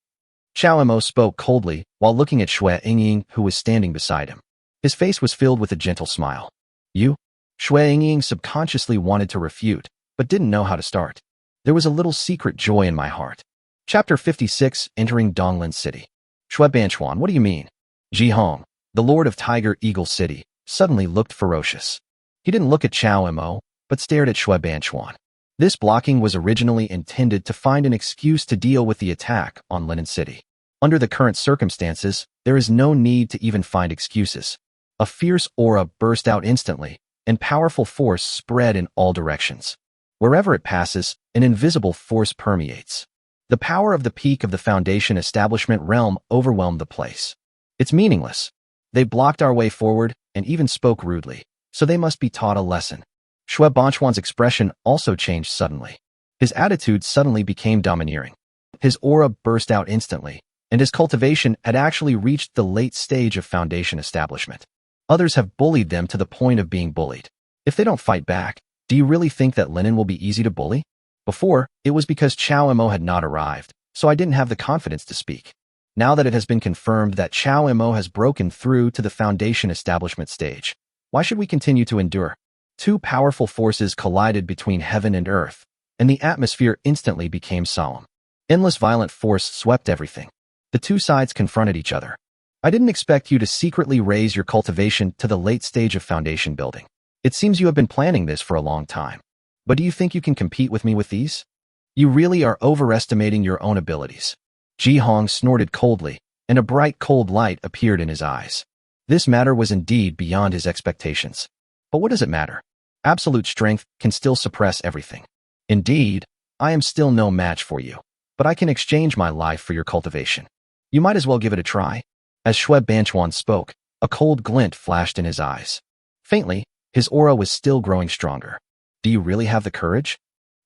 Chao Mo spoke coldly while looking at Xue Yingying, who was standing beside him. His face was filled with a gentle smile. You? Xue Yingying subconsciously wanted to refute, but didn't know how to start. There was a little secret joy in my heart. Chapter 56, Entering Donglin City. Xue Banchuan, what do you mean? Ji Hong, the lord of Tiger Eagle City, suddenly looked ferocious. He didn't look at Chao Mo, but stared at Xue Banchuan. This blocking was originally intended to find an excuse to deal with the attack on Linen City. Under the current circumstances, there is no need to even find excuses. A fierce aura burst out instantly, and powerful force spread in all directions. Wherever it passes, an invisible force permeates. The power of the peak of the Foundation establishment realm overwhelmed the place. It's meaningless. They blocked our way forward and even spoke rudely, so they must be taught a lesson. Xue Banchuan's expression also changed suddenly. His attitude suddenly became domineering. His aura burst out instantly, and his cultivation had actually reached the late stage of Foundation establishment. Others have bullied them to the point of being bullied. If they don't fight back, do you really think that Linen will be easy to bully? Before, it was because Chao Mo had not arrived, so I didn't have the confidence to speak. Now that it has been confirmed that Chao Mo has broken through to the Foundation establishment stage, why should we continue to endure? Two powerful forces collided between heaven and earth, and the atmosphere instantly became solemn. Endless violent force swept everything. The two sides confronted each other. I didn't expect you to secretly raise your cultivation to the late stage of foundation building. It seems you have been planning this for a long time. But do you think you can compete with me with these? You really are overestimating your own abilities. Ji Hong snorted coldly, and a bright cold light appeared in his eyes. This matter was indeed beyond his expectations. But what does it matter? Absolute strength can still suppress everything. Indeed, I am still no match for you, but I can exchange my life for your cultivation. You might as well give it a try. As Xue Banchuan spoke, a cold glint flashed in his eyes. Faintly, his aura was still growing stronger. Do you really have the courage?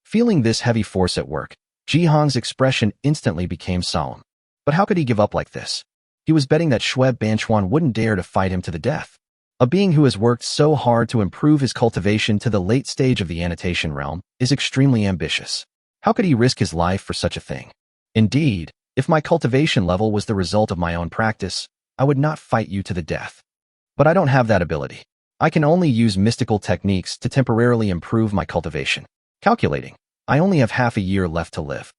Feeling this heavy force at work, Ji Hong's expression instantly became solemn. But how could he give up like this? He was betting that Shui Banchuan wouldn't dare to fight him to the death. A being who has worked so hard to improve his cultivation to the late stage of the annotation realm is extremely ambitious. How could he risk his life for such a thing? Indeed, if my cultivation level was the result of my own practice, I would not fight you to the death. But I don't have that ability. I can only use mystical techniques to temporarily improve my cultivation. Calculating, I only have half a year left to live.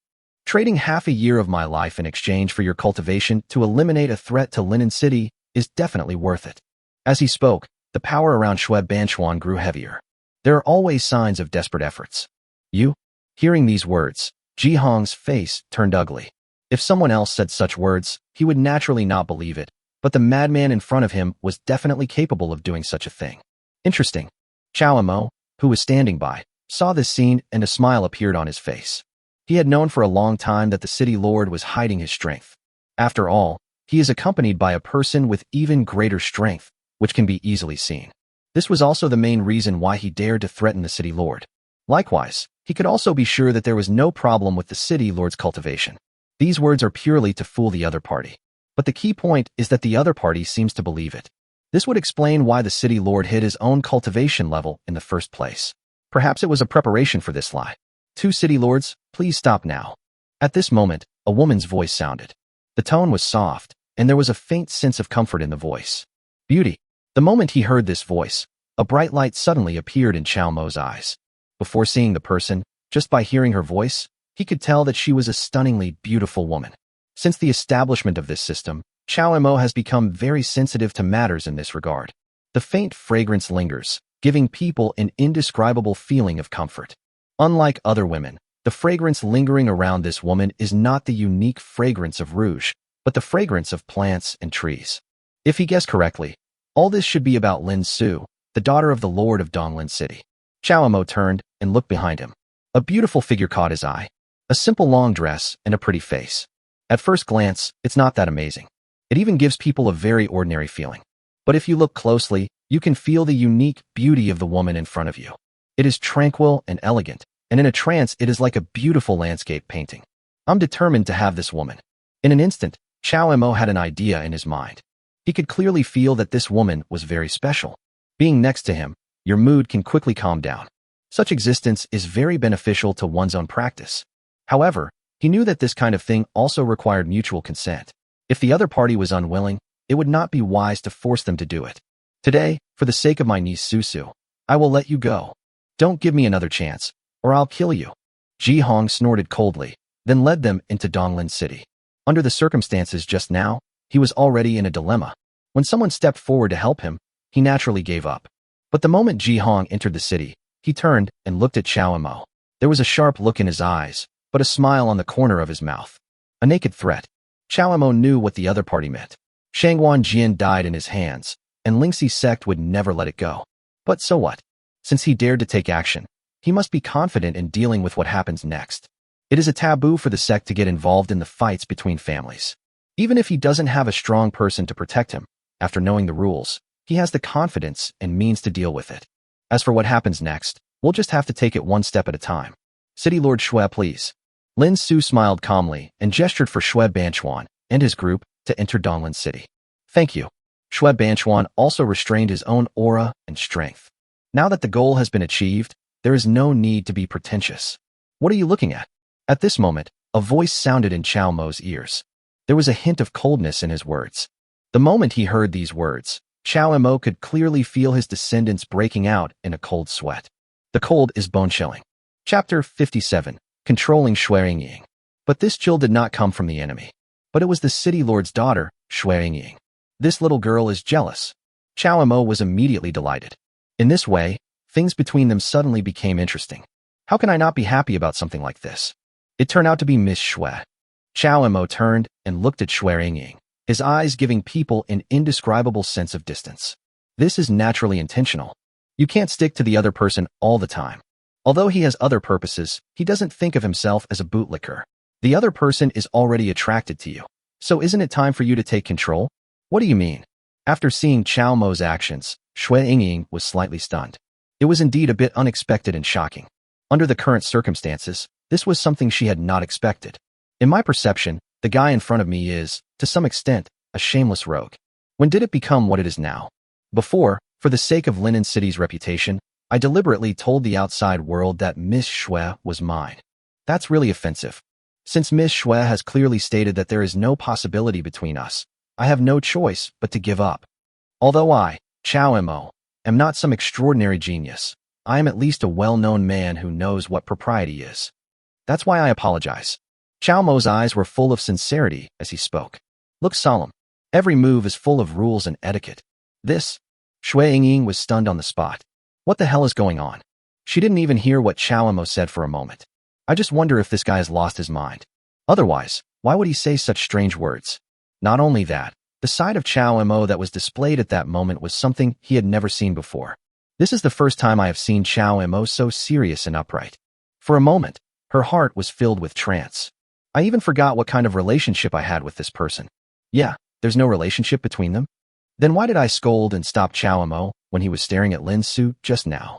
Trading half a year of my life in exchange for your cultivation to eliminate a threat to Linen City is definitely worth it. As he spoke, the power around Shui Banchuan grew heavier. There are always signs of desperate efforts. You? Hearing these words, Ji Hong's face turned ugly. If someone else said such words, he would naturally not believe it, but the madman in front of him was definitely capable of doing such a thing. Interesting. Chao Mo, who was standing by, saw this scene and a smile appeared on his face. He had known for a long time that the city lord was hiding his strength. After all, he is accompanied by a person with even greater strength, which can be easily seen. This was also the main reason why he dared to threaten the city lord. Likewise, he could also be sure that there was no problem with the city lord's cultivation. These words are purely to fool the other party. But the key point is that the other party seems to believe it. This would explain why the city lord hid his own cultivation level in the first place. Perhaps it was a preparation for this lie. Two city lords, please stop now. At this moment, a woman's voice sounded. The tone was soft, and there was a faint sense of comfort in the voice. Beauty. The moment he heard this voice, a bright light suddenly appeared in Chao Mo's eyes. Before seeing the person, just by hearing her voice, he could tell that she was a stunningly beautiful woman. Since the establishment of this system, Chao Mo has become very sensitive to matters in this regard. The faint fragrance lingers, giving people an indescribable feeling of comfort. Unlike other women, the fragrance lingering around this woman is not the unique fragrance of rouge, but the fragrance of plants and trees. If he guessed correctly, all this should be about Lin Su, the daughter of the lord of Donglin City. Chao Mo turned and looked behind him. A beautiful figure caught his eye. A simple long dress and a pretty face. At first glance, it's not that amazing. It even gives people a very ordinary feeling. But if you look closely, you can feel the unique beauty of the woman in front of you. It is tranquil and elegant, and in a trance it is like a beautiful landscape painting. I'm determined to have this woman. In an instant, Chao Mo had an idea in his mind. He could clearly feel that this woman was very special. Being next to him, your mood can quickly calm down. Such existence is very beneficial to one's own practice. However, he knew that this kind of thing also required mutual consent. If the other party was unwilling, it would not be wise to force them to do it. Today, for the sake of my niece Susu, I will let you go. Don't give me another chance, or I'll kill you. Ji Hong snorted coldly, then led them into Donglin City. Under the circumstances just now, he was already in a dilemma. When someone stepped forward to help him, he naturally gave up. But the moment Ji Hong entered the city, he turned and looked at Chao Mo. There was a sharp look in his eyes, but a smile on the corner of his mouth. A naked threat. Chao Mo knew what the other party meant. Shangguan Jian died in his hands, and Lingxi's sect would never let it go. But so what? Since he dared to take action, he must be confident in dealing with what happens next. It is a taboo for the sect to get involved in the fights between families. Even if he doesn't have a strong person to protect him, after knowing the rules, he has the confidence and means to deal with it. As for what happens next, we'll just have to take it one step at a time. City Lord Shui, please. Lin Su smiled calmly and gestured for Shui Banchuan and his group to enter Donglin City. Thank you. Shui Banchuan also restrained his own aura and strength. Now that the goal has been achieved, there is no need to be pretentious. What are you looking at? At this moment, a voice sounded in Chao Mo's ears. There was a hint of coldness in his words. The moment he heard these words, Chao Mo could clearly feel his descendants breaking out in a cold sweat. The cold is bone-chilling. Chapter 57. Controlling Shui Ying. But this chill did not come from the enemy. But it was the city lord's daughter, Shui Ying. This little girl is jealous. Chao Mo was immediately delighted. In this way, things between them suddenly became interesting. How can I not be happy about something like this? It turned out to be Miss Shui. Chao Mo turned and looked at Shui Ying, his eyes giving people an indescribable sense of distance. This is naturally intentional. You can't stick to the other person all the time. Although he has other purposes, he doesn't think of himself as a bootlicker. The other person is already attracted to you. So isn't it time for you to take control? What do you mean? After seeing Chao Mo's actions, Shui Ying was slightly stunned. It was indeed a bit unexpected and shocking. Under the current circumstances, this was something she had not expected. In my perception, the guy in front of me is, to some extent, a shameless rogue. When did it become what it is now? Before, for the sake of Linen City's reputation, I deliberately told the outside world that Miss Xue was mine. That's really offensive. Since Miss Xue has clearly stated that there is no possibility between us, I have no choice but to give up. Although I, Chao Mo, am not some extraordinary genius, I am at least a well-known man who knows what propriety is. That's why I apologize. Chao Mo's eyes were full of sincerity as he spoke. Look solemn. Every move is full of rules and etiquette. This? Xue Yingying was stunned on the spot. What the hell is going on? She didn't even hear what Chao Mo said for a moment. I just wonder if this guy has lost his mind. Otherwise, why would he say such strange words? Not only that, the side of Chao Mo that was displayed at that moment was something he had never seen before. This is the first time I have seen Chao Mo so serious and upright. For a moment, her heart was filled with trance. I even forgot what kind of relationship I had with this person. Yeah, there's no relationship between them? Then why did I scold and stop Chao Mo when he was staring at Lin Su just now?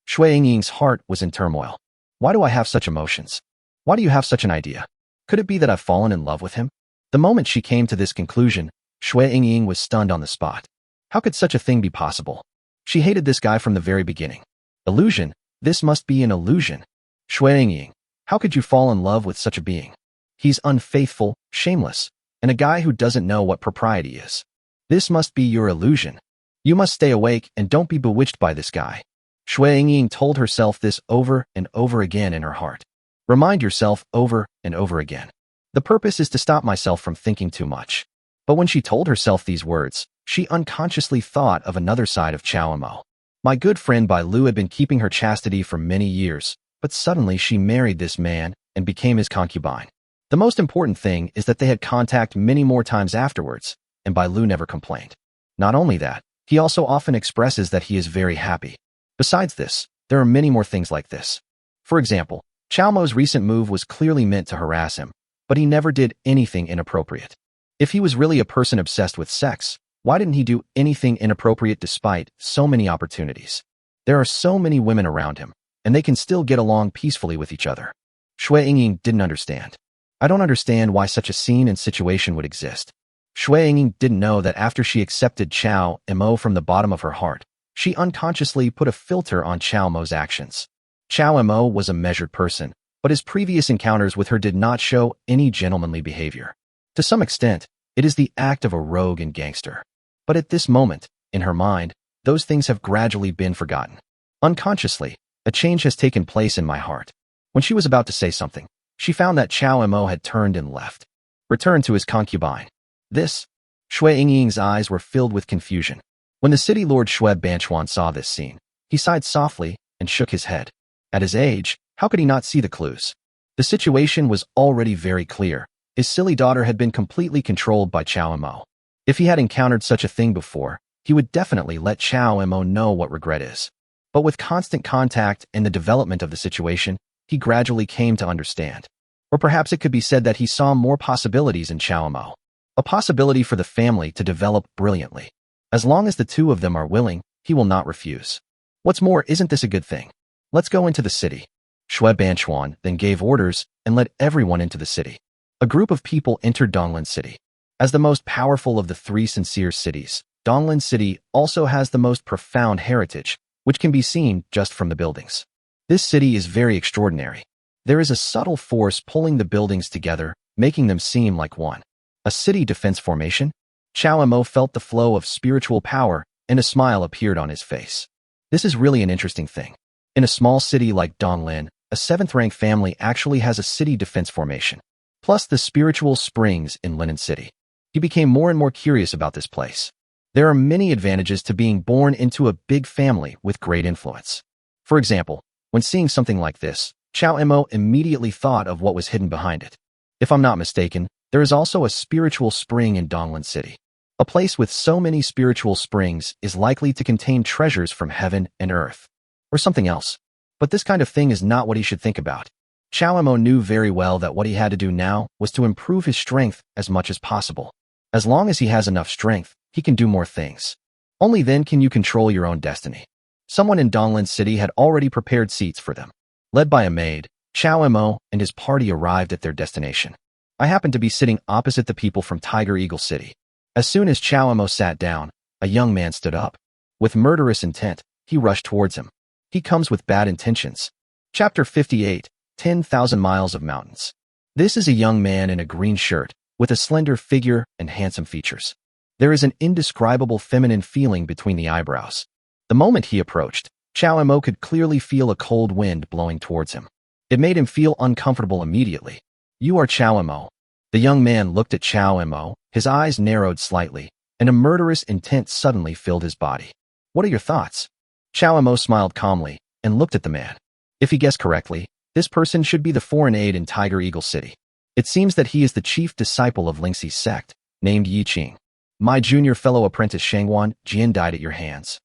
Xue Yingying's heart was in turmoil. Why do I have such emotions? Why do you have such an idea? Could it be that I've fallen in love with him? The moment she came to this conclusion, Xue Yingying was stunned on the spot. How could such a thing be possible? She hated this guy from the very beginning. Illusion? This must be an illusion. Xue Yingying, how could you fall in love with such a being? He's unfaithful, shameless, and a guy who doesn't know what propriety is. This must be your illusion. You must stay awake and don't be bewitched by this guy. Xue Yingying told herself this over and over again in her heart. Remind yourself over and over again. The purpose is to stop myself from thinking too much. But when she told herself these words, she unconsciously thought of another side of Chao Mo. My good friend Bai Lu had been keeping her chastity for many years, but suddenly she married this man and became his concubine. The most important thing is that they had contact many more times afterwards, and Bai Lu never complained. Not only that, he also often expresses that he is very happy. Besides this, there are many more things like this. For example, Chao Mo's recent move was clearly meant to harass him, but he never did anything inappropriate. If he was really a person obsessed with sex, why didn't he do anything inappropriate despite so many opportunities? There are so many women around him, and they can still get along peacefully with each other. Xue Yingying didn't understand. I don't understand why such a scene and situation would exist. Xue Yingying didn't know that after she accepted Chao Mo from the bottom of her heart, she unconsciously put a filter on Chao Mo's actions. Chao Mo was a measured person, but his previous encounters with her did not show any gentlemanly behavior. To some extent, it is the act of a rogue and gangster. But at this moment, in her mind, those things have gradually been forgotten. Unconsciously, a change has taken place in my heart. When she was about to say something, she found that Chao Mo had turned and left. Returned to his concubine. This? Xue Yingying's eyes were filled with confusion. When the city lord Xue Banchuan saw this scene, he sighed softly and shook his head. At his age, how could he not see the clues? The situation was already very clear. His silly daughter had been completely controlled by Chao Mo. If he had encountered such a thing before, he would definitely let Chao Mo know what regret is. But with constant contact and the development of the situation, he gradually came to understand. Or perhaps it could be said that he saw more possibilities in Chao Mo. A possibility for the family to develop brilliantly. As long as the two of them are willing, he will not refuse. What's more, isn't this a good thing? Let's go into the city. Xue Banchuan then gave orders and led everyone into the city. A group of people entered Donglin City. As the most powerful of the three sincere cities, Donglin City also has the most profound heritage, which can be seen just from the buildings. This city is very extraordinary. There is a subtle force pulling the buildings together, making them seem like one. A city defense formation? Chao Mo felt the flow of spiritual power, and a smile appeared on his face. This is really an interesting thing. In a small city like Donglin, a 7th-rank family actually has a city defense formation, plus the spiritual springs in Linen City. He became more and more curious about this place. There are many advantages to being born into a big family with great influence. For example, when seeing something like this, Chao Mo immediately thought of what was hidden behind it. If I'm not mistaken, there is also a spiritual spring in Donglin City. A place with so many spiritual springs is likely to contain treasures from heaven and earth. Or something else. But this kind of thing is not what he should think about. Chao Mo knew very well that what he had to do now was to improve his strength as much as possible. As long as he has enough strength, he can do more things. Only then can you control your own destiny. Someone in Donglan City had already prepared seats for them. Led by a maid, Chao Mo and his party arrived at their destination. I happened to be sitting opposite the people from Tiger Eagle City. As soon as Chao Mo sat down, a young man stood up. With murderous intent, he rushed towards him. He comes with bad intentions. Chapter 58, 10,000 Miles of Mountains. This is a young man in a green shirt, with a slender figure and handsome features. There is an indescribable feminine feeling between the eyebrows. The moment he approached, Chao Mo could clearly feel a cold wind blowing towards him. It made him feel uncomfortable immediately. You are Chao Mo. The young man looked at Chao Mo, his eyes narrowed slightly, and a murderous intent suddenly filled his body. What are your thoughts? Chao Mo smiled calmly and looked at the man. If he guessed correctly, this person should be the foreign aide in Tiger Eagle City. It seems that he is the chief disciple of Lingxi's sect, named Yi Qing. My junior fellow apprentice Shangguan Jian died at your hands.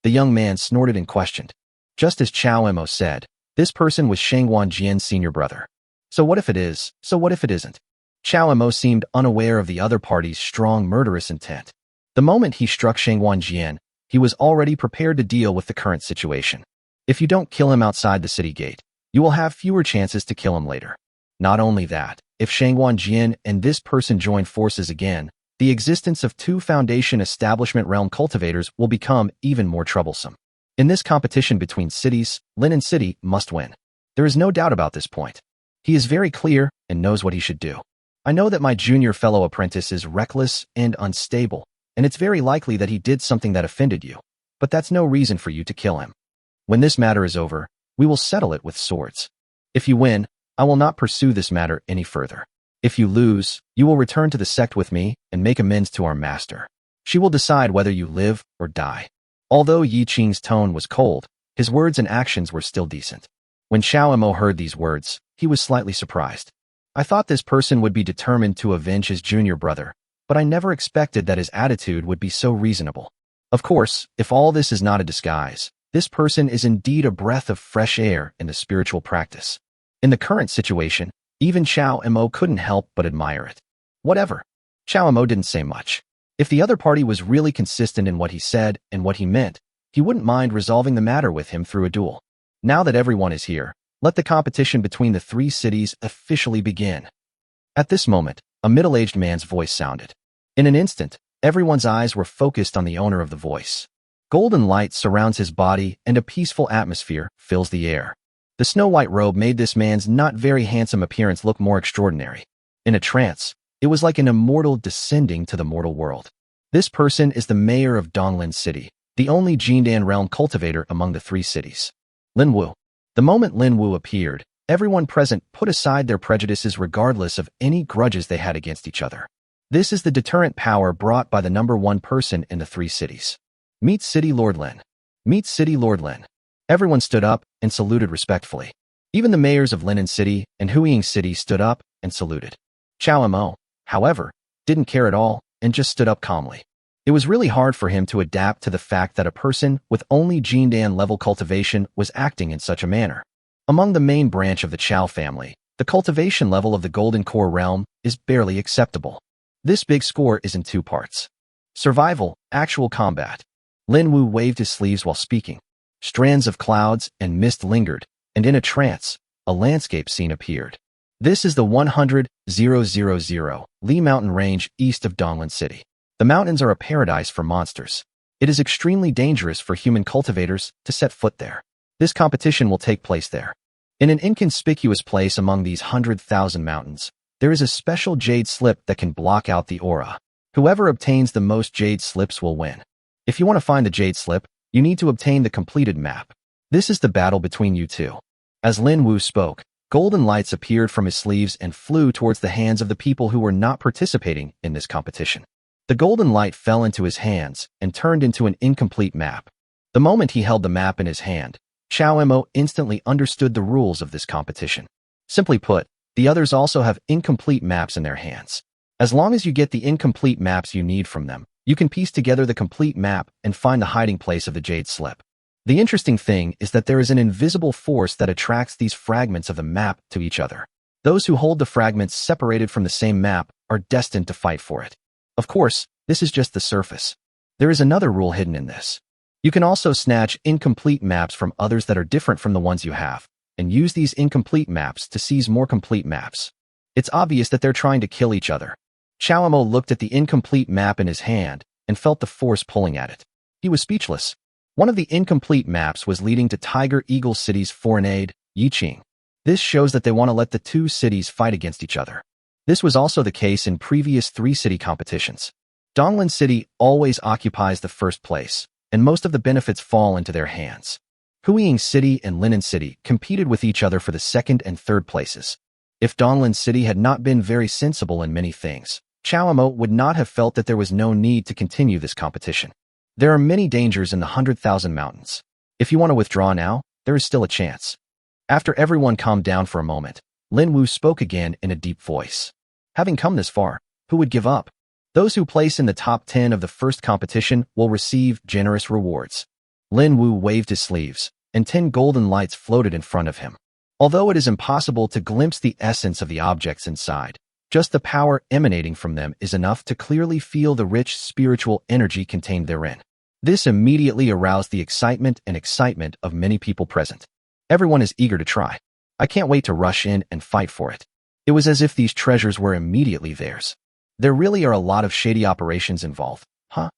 The young man snorted and questioned. Just as Chao Mo said, this person was Shangguan Jian's senior brother. So what if it is? So what if it isn't? Chao Mo seemed unaware of the other party's strong murderous intent. The moment he struck Shangguan Jian, he was already prepared to deal with the current situation. If you don't kill him outside the city gate, you will have fewer chances to kill him later. Not only that, if Shangguan Jian and this person join forces again, the existence of two Foundation Establishment Realm cultivators will become even more troublesome. In this competition between cities, Linen City must win. There is no doubt about this point. He is very clear and knows what he should do. I know that my junior fellow apprentice is reckless and unstable, and it's very likely that he did something that offended you, but that's no reason for you to kill him. When this matter is over, we will settle it with swords. If you win, I will not pursue this matter any further. If you lose, you will return to the sect with me and make amends to our master. She will decide whether you live or die. Although Yi Qing's tone was cold, his words and actions were still decent. When Chao Mo heard these words, he was slightly surprised. I thought this person would be determined to avenge his junior brother, but I never expected that his attitude would be so reasonable. Of course, if all this is not a disguise, this person is indeed a breath of fresh air in the spiritual practice. In the current situation, even Chao Mo couldn't help but admire it. Whatever. Chao Mo didn't say much. If the other party was really consistent in what he said and what he meant, he wouldn't mind resolving the matter with him through a duel. Now that everyone is here, let the competition between the three cities officially begin. At this moment, a middle-aged man's voice sounded. In an instant, everyone's eyes were focused on the owner of the voice. Golden light surrounds his body and a peaceful atmosphere fills the air. The snow-white robe made this man's not very handsome appearance look more extraordinary. In a trance, it was like an immortal descending to the mortal world. This person is the mayor of Donglan City, the only Jindan realm cultivator among the three cities. Lin Wu. The moment Lin Wu appeared, everyone present put aside their prejudices regardless of any grudges they had against each other. This is the deterrent power brought by the number one person in the three cities. Meet City Lord Lin. Meet City Lord Lin. Everyone stood up and saluted respectfully. Even the mayors of Linen City and Huiying City stood up and saluted. Chao Mo, however, didn't care at all and just stood up calmly. It was really hard for him to adapt to the fact that a person with only Jindan level cultivation was acting in such a manner. Among the main branch of the Chao family, the cultivation level of the Golden Core realm is barely acceptable. This big score is in two parts. Survival, actual combat. Lin Wu waved his sleeves while speaking. Strands of clouds and mist lingered, and in a trance, a landscape scene appeared. This is the 100,000 Li mountain range east of Donglan City. The mountains are a paradise for monsters. It is extremely dangerous for human cultivators to set foot there. This competition will take place there. In an inconspicuous place among these 100,000 mountains, there is a special jade slip that can block out the aura. Whoever obtains the most jade slips will win. If you want to find the jade slip, you need to obtain the completed map. This is the battle between you two. As Lin Wu spoke, golden lights appeared from his sleeves and flew towards the hands of the people who were not participating in this competition. The golden light fell into his hands and turned into an incomplete map. The moment he held the map in his hand, Chao Mo instantly understood the rules of this competition. Simply put, the others also have incomplete maps in their hands. As long as you get the incomplete maps you need from them, you can piece together the complete map and find the hiding place of the jade slip. The interesting thing is that there is an invisible force that attracts these fragments of the map to each other. Those who hold the fragments separated from the same map are destined to fight for it. Of course, this is just the surface. There is another rule hidden in this. You can also snatch incomplete maps from others that are different from the ones you have, and use these incomplete maps to seize more complete maps. It's obvious that they're trying to kill each other. Chao looked at the incomplete map in his hand and felt the force pulling at it. He was speechless. One of the incomplete maps was leading to Tiger Eagle City's foreign aid, Yiqing. This shows that they want to let the two cities fight against each other. This was also the case in previous 3-city competitions. Donglan City always occupies the first place, and most of the benefits fall into their hands. Huiying City and Linen City competed with each other for the second and third places. If Donglan City had not been very sensible in many things, Chao would not have felt that there was no need to continue this competition. There are many dangers in the 100,000 mountains. If you want to withdraw now, there is still a chance. After everyone calmed down for a moment, Lin Wu spoke again in a deep voice. Having come this far, who would give up? Those who place in the top 10 of the first competition will receive generous rewards. Lin Wu waved his sleeves, and 10 golden lights floated in front of him. Although it is impossible to glimpse the essence of the objects inside, just the power emanating from them is enough to clearly feel the rich spiritual energy contained therein. This immediately aroused the excitement of many people present. Everyone is eager to try. I can't wait to rush in and fight for it. It was as if these treasures were immediately theirs. There really are a lot of shady operations involved, huh?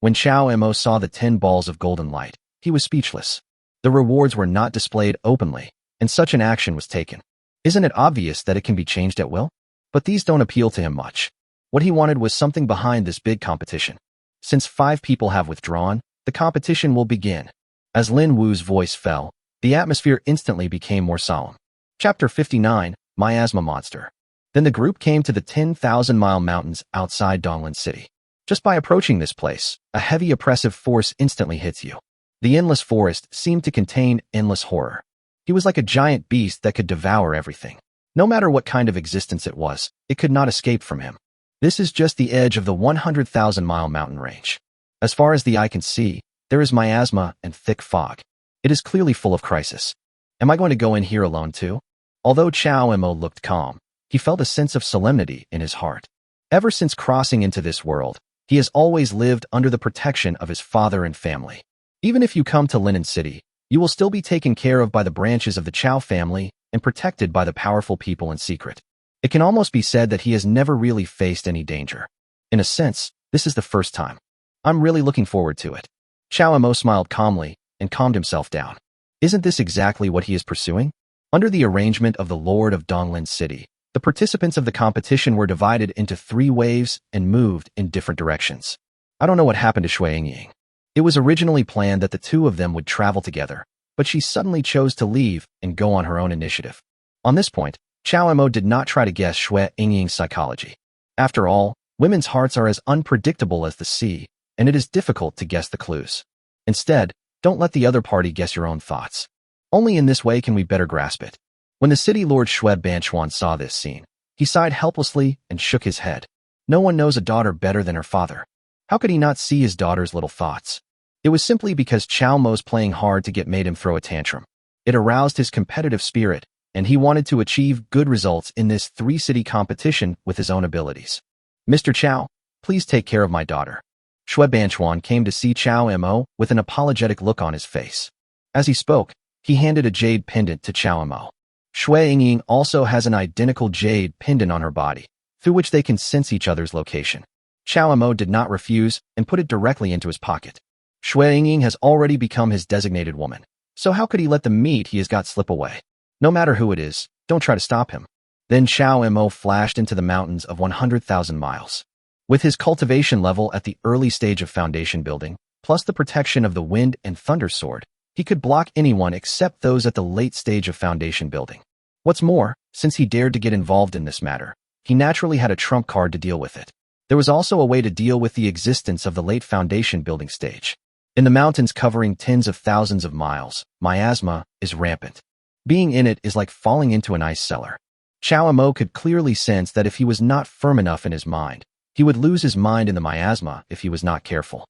When Chao saw the 10 balls of golden light, he was speechless. The rewards were not displayed openly, and such an action was taken. Isn't it obvious that it can be changed at will? But these don't appeal to him much. What he wanted was something behind this big competition. Since 5 people have withdrawn, the competition will begin. As Lin Wu's voice fell, the atmosphere instantly became more solemn. Chapter 59, Miasma Monster. Then the group came to the 10,000-mile mountains outside Donglan City. Just by approaching this place, a heavy oppressive force instantly hits you. The endless forest seemed to contain endless horror. He was like a giant beast that could devour everything. No matter what kind of existence it was, it could not escape from him. This is just the edge of the 100,000-mile mountain range. As far as the eye can see, there is miasma and thick fog. It is clearly full of crisis. Am I going to go in here alone too? Although Chao looked calm, he felt a sense of solemnity in his heart. Ever since crossing into this world, he has always lived under the protection of his father and family. Even if you come to Linen City, you will still be taken care of by the branches of the Chao family and protected by the powerful people in secret. It can almost be said that he has never really faced any danger. In a sense, this is the first time. I'm really looking forward to it. Chao smiled calmly and calmed himself down. Isn't this exactly what he is pursuing? Under the arrangement of the Lord of Donglan City, the participants of the competition were divided into 3 waves and moved in different directions. I don't know what happened to Shui Ying. It was originally planned that the 2 of them would travel together, but she suddenly chose to leave and go on her own initiative. On this point, Chao did not try to guess Shui Ying's psychology. After all, women's hearts are as unpredictable as the sea, and it is difficult to guess the clues. Instead, don't let the other party guess your own thoughts. Only in this way can we better grasp it. When the city lord Shui Banchuan saw this scene, he sighed helplessly and shook his head. No one knows a daughter better than her father. How could he not see his daughter's little thoughts? It was simply because Chao Mo's playing hard to get made him throw a tantrum. It aroused his competitive spirit, and he wanted to achieve good results in this 3-city competition with his own abilities. Mr. Chao, please take care of my daughter. Shui Banchuan came to see Chao Mo with an apologetic look on his face. As he spoke, he handed a jade pendant to Chao Mo. Shui Ying also has an identical jade pendant on her body, through which they can sense each other's location. Chao Mo did not refuse and put it directly into his pocket. Shui Ying has already become his designated woman, so how could he let the meat he has got slip away? No matter who it is, don't try to stop him. Then Chao Mo flashed into the mountains of 100,000 miles. With his cultivation level at the early stage of foundation building, plus the protection of the wind and thunder sword, he could block anyone except those at the late stage of foundation building. What's more, since he dared to get involved in this matter, he naturally had a trump card to deal with it. There was also a way to deal with the existence of the late foundation building stage. In the mountains covering tens of thousands of miles, miasma is rampant. Being in it is like falling into an ice cellar. Chao Mo could clearly sense that if he was not firm enough in his mind, he would lose his mind in the miasma if he was not careful.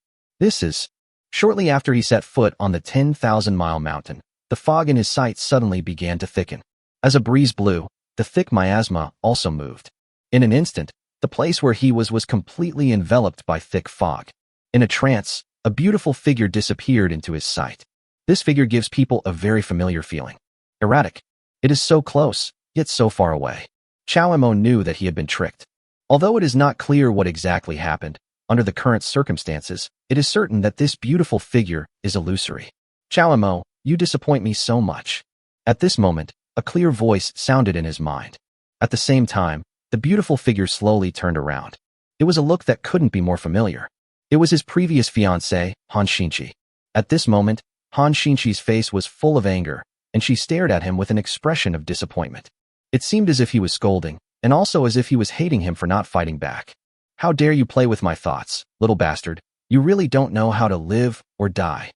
Shortly after he set foot on the 10,000-mile mountain, the fog in his sight suddenly began to thicken. As a breeze blew, the thick miasma also moved. In an instant, the place where he was completely enveloped by thick fog. In a trance, a beautiful figure disappeared into his sight. This figure gives people a very familiar feeling. Erratic. It is so close, yet so far away. Chao Mo knew that he had been tricked. Although it is not clear what exactly happened, under the current circumstances, it is certain that this beautiful figure is illusory. Chao Mo, you disappoint me so much. At this moment, a clear voice sounded in his mind. At the same time, the beautiful figure slowly turned around. It was a look that couldn't be more familiar. It was his previous fiancée, Han Xinqi. At this moment, Han Xinqi's face was full of anger, and she stared at him with an expression of disappointment. It seemed as if he was scolding, and also as if he was hating him for not fighting back. How dare you play with my thoughts, little bastard? You really don't know how to live or die.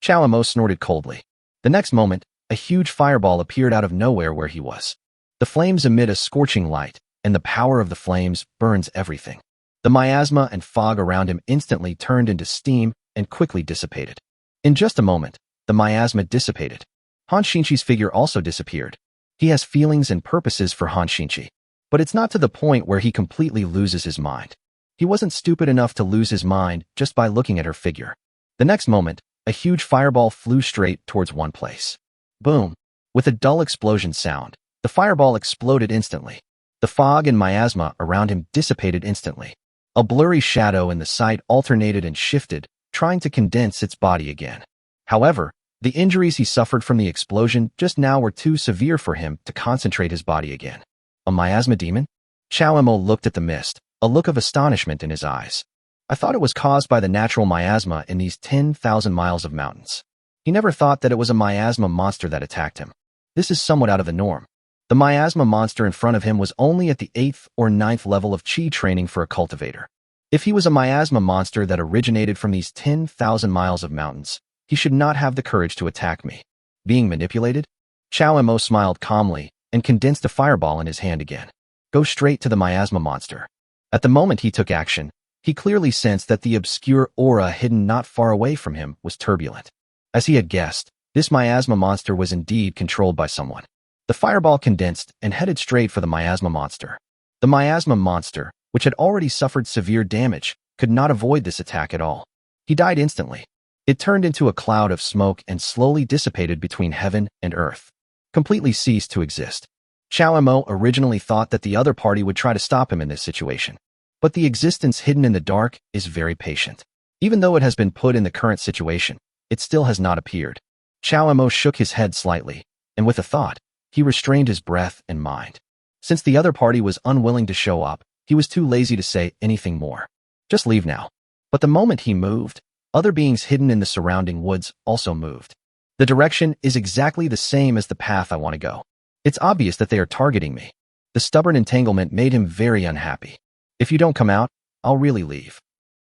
Chao Mo snorted coldly. The next moment, a huge fireball appeared out of nowhere where he was. The flames emit a scorching light, and the power of the flames burns everything. The miasma and fog around him instantly turned into steam and quickly dissipated. In just a moment, the miasma dissipated. Han Xinqi's figure also disappeared. He has feelings and purposes for Han Xinqi, but it's not to the point where he completely loses his mind. He wasn't stupid enough to lose his mind just by looking at her figure. The next moment, a huge fireball flew straight towards one place. Boom! With a dull explosion sound, the fireball exploded instantly. The fog and miasma around him dissipated instantly. A blurry shadow in the sight alternated and shifted, trying to condense its body again. However, the injuries he suffered from the explosion just now were too severe for him to concentrate his body again. A miasma demon? Chao Mo looked at the mist, a look of astonishment in his eyes. I thought it was caused by the natural miasma in these 10,000 miles of mountains. He never thought that it was a miasma monster that attacked him. This is somewhat out of the norm. The miasma monster in front of him was only at the 8th or 9th level of chi training for a cultivator. If he was a miasma monster that originated from these 10,000 miles of mountains, he should not have the courage to attack me. Being manipulated? Chao Mo smiled calmly and condensed a fireball in his hand again. Go straight to the miasma monster. At the moment he took action, he clearly sensed that the obscure aura hidden not far away from him was turbulent. As he had guessed, this miasma monster was indeed controlled by someone. The fireball condensed and headed straight for the miasma monster. The miasma monster, which had already suffered severe damage, could not avoid this attack at all. He died instantly. It turned into a cloud of smoke and slowly dissipated between heaven and earth. Completely ceased to exist. Chao Mo originally thought that the other party would try to stop him in this situation. But the existence hidden in the dark is very patient. Even though it has been put in the current situation, it still has not appeared. Chao Mo shook his head slightly, and with a thought, he restrained his breath and mind. Since the other party was unwilling to show up, he was too lazy to say anything more. Just leave now. But the moment he moved, other beings hidden in the surrounding woods also moved. The direction is exactly the same as the path I want to go. It's obvious that they are targeting me. The stubborn entanglement made him very unhappy. If you don't come out, I'll really leave.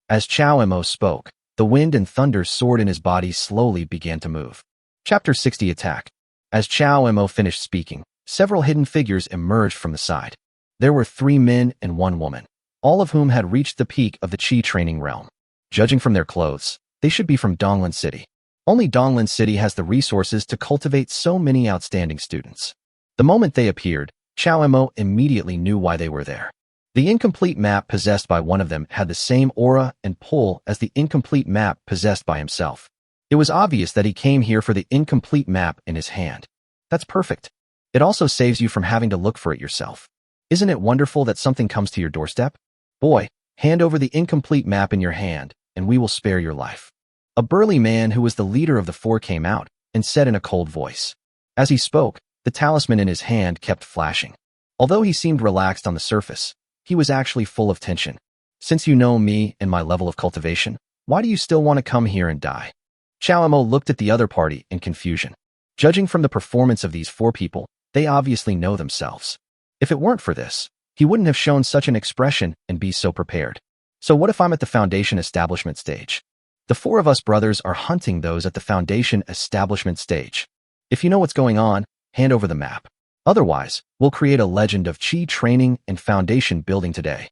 As Chao Mo spoke, the wind and thunder soared in his body slowly began to move. Chapter 60 Attack. As Chao Mo finished speaking, several hidden figures emerged from the side. There were 3 men and 1 woman, all of whom had reached the peak of the Qi training realm. Judging from their clothes, they should be from Donglin City. Only Donglin City has the resources to cultivate so many outstanding students. The moment they appeared, Chao Mo immediately knew why they were there. The incomplete map possessed by one of them had the same aura and pull as the incomplete map possessed by himself. It was obvious that he came here for the incomplete map in his hand. That's perfect. It also saves you from having to look for it yourself. Isn't it wonderful that something comes to your doorstep? Boy, hand over the incomplete map in your hand, and we will spare your life. A burly man who was the leader of the 4 came out and said in a cold voice. As he spoke, the talisman in his hand kept flashing. Although he seemed relaxed on the surface, he was actually full of tension. Since you know me and my level of cultivation, why do you still want to come here and die? Chao Mo looked at the other party in confusion. Judging from the performance of these 4 people, they obviously know themselves. If it weren't for this, he wouldn't have shown such an expression and be so prepared. So what if I'm at the foundation establishment stage? The 4 of us brothers are hunting those at the foundation establishment stage. If you know what's going on, hand over the map. Otherwise, we'll create a legend of Qi training and foundation building today.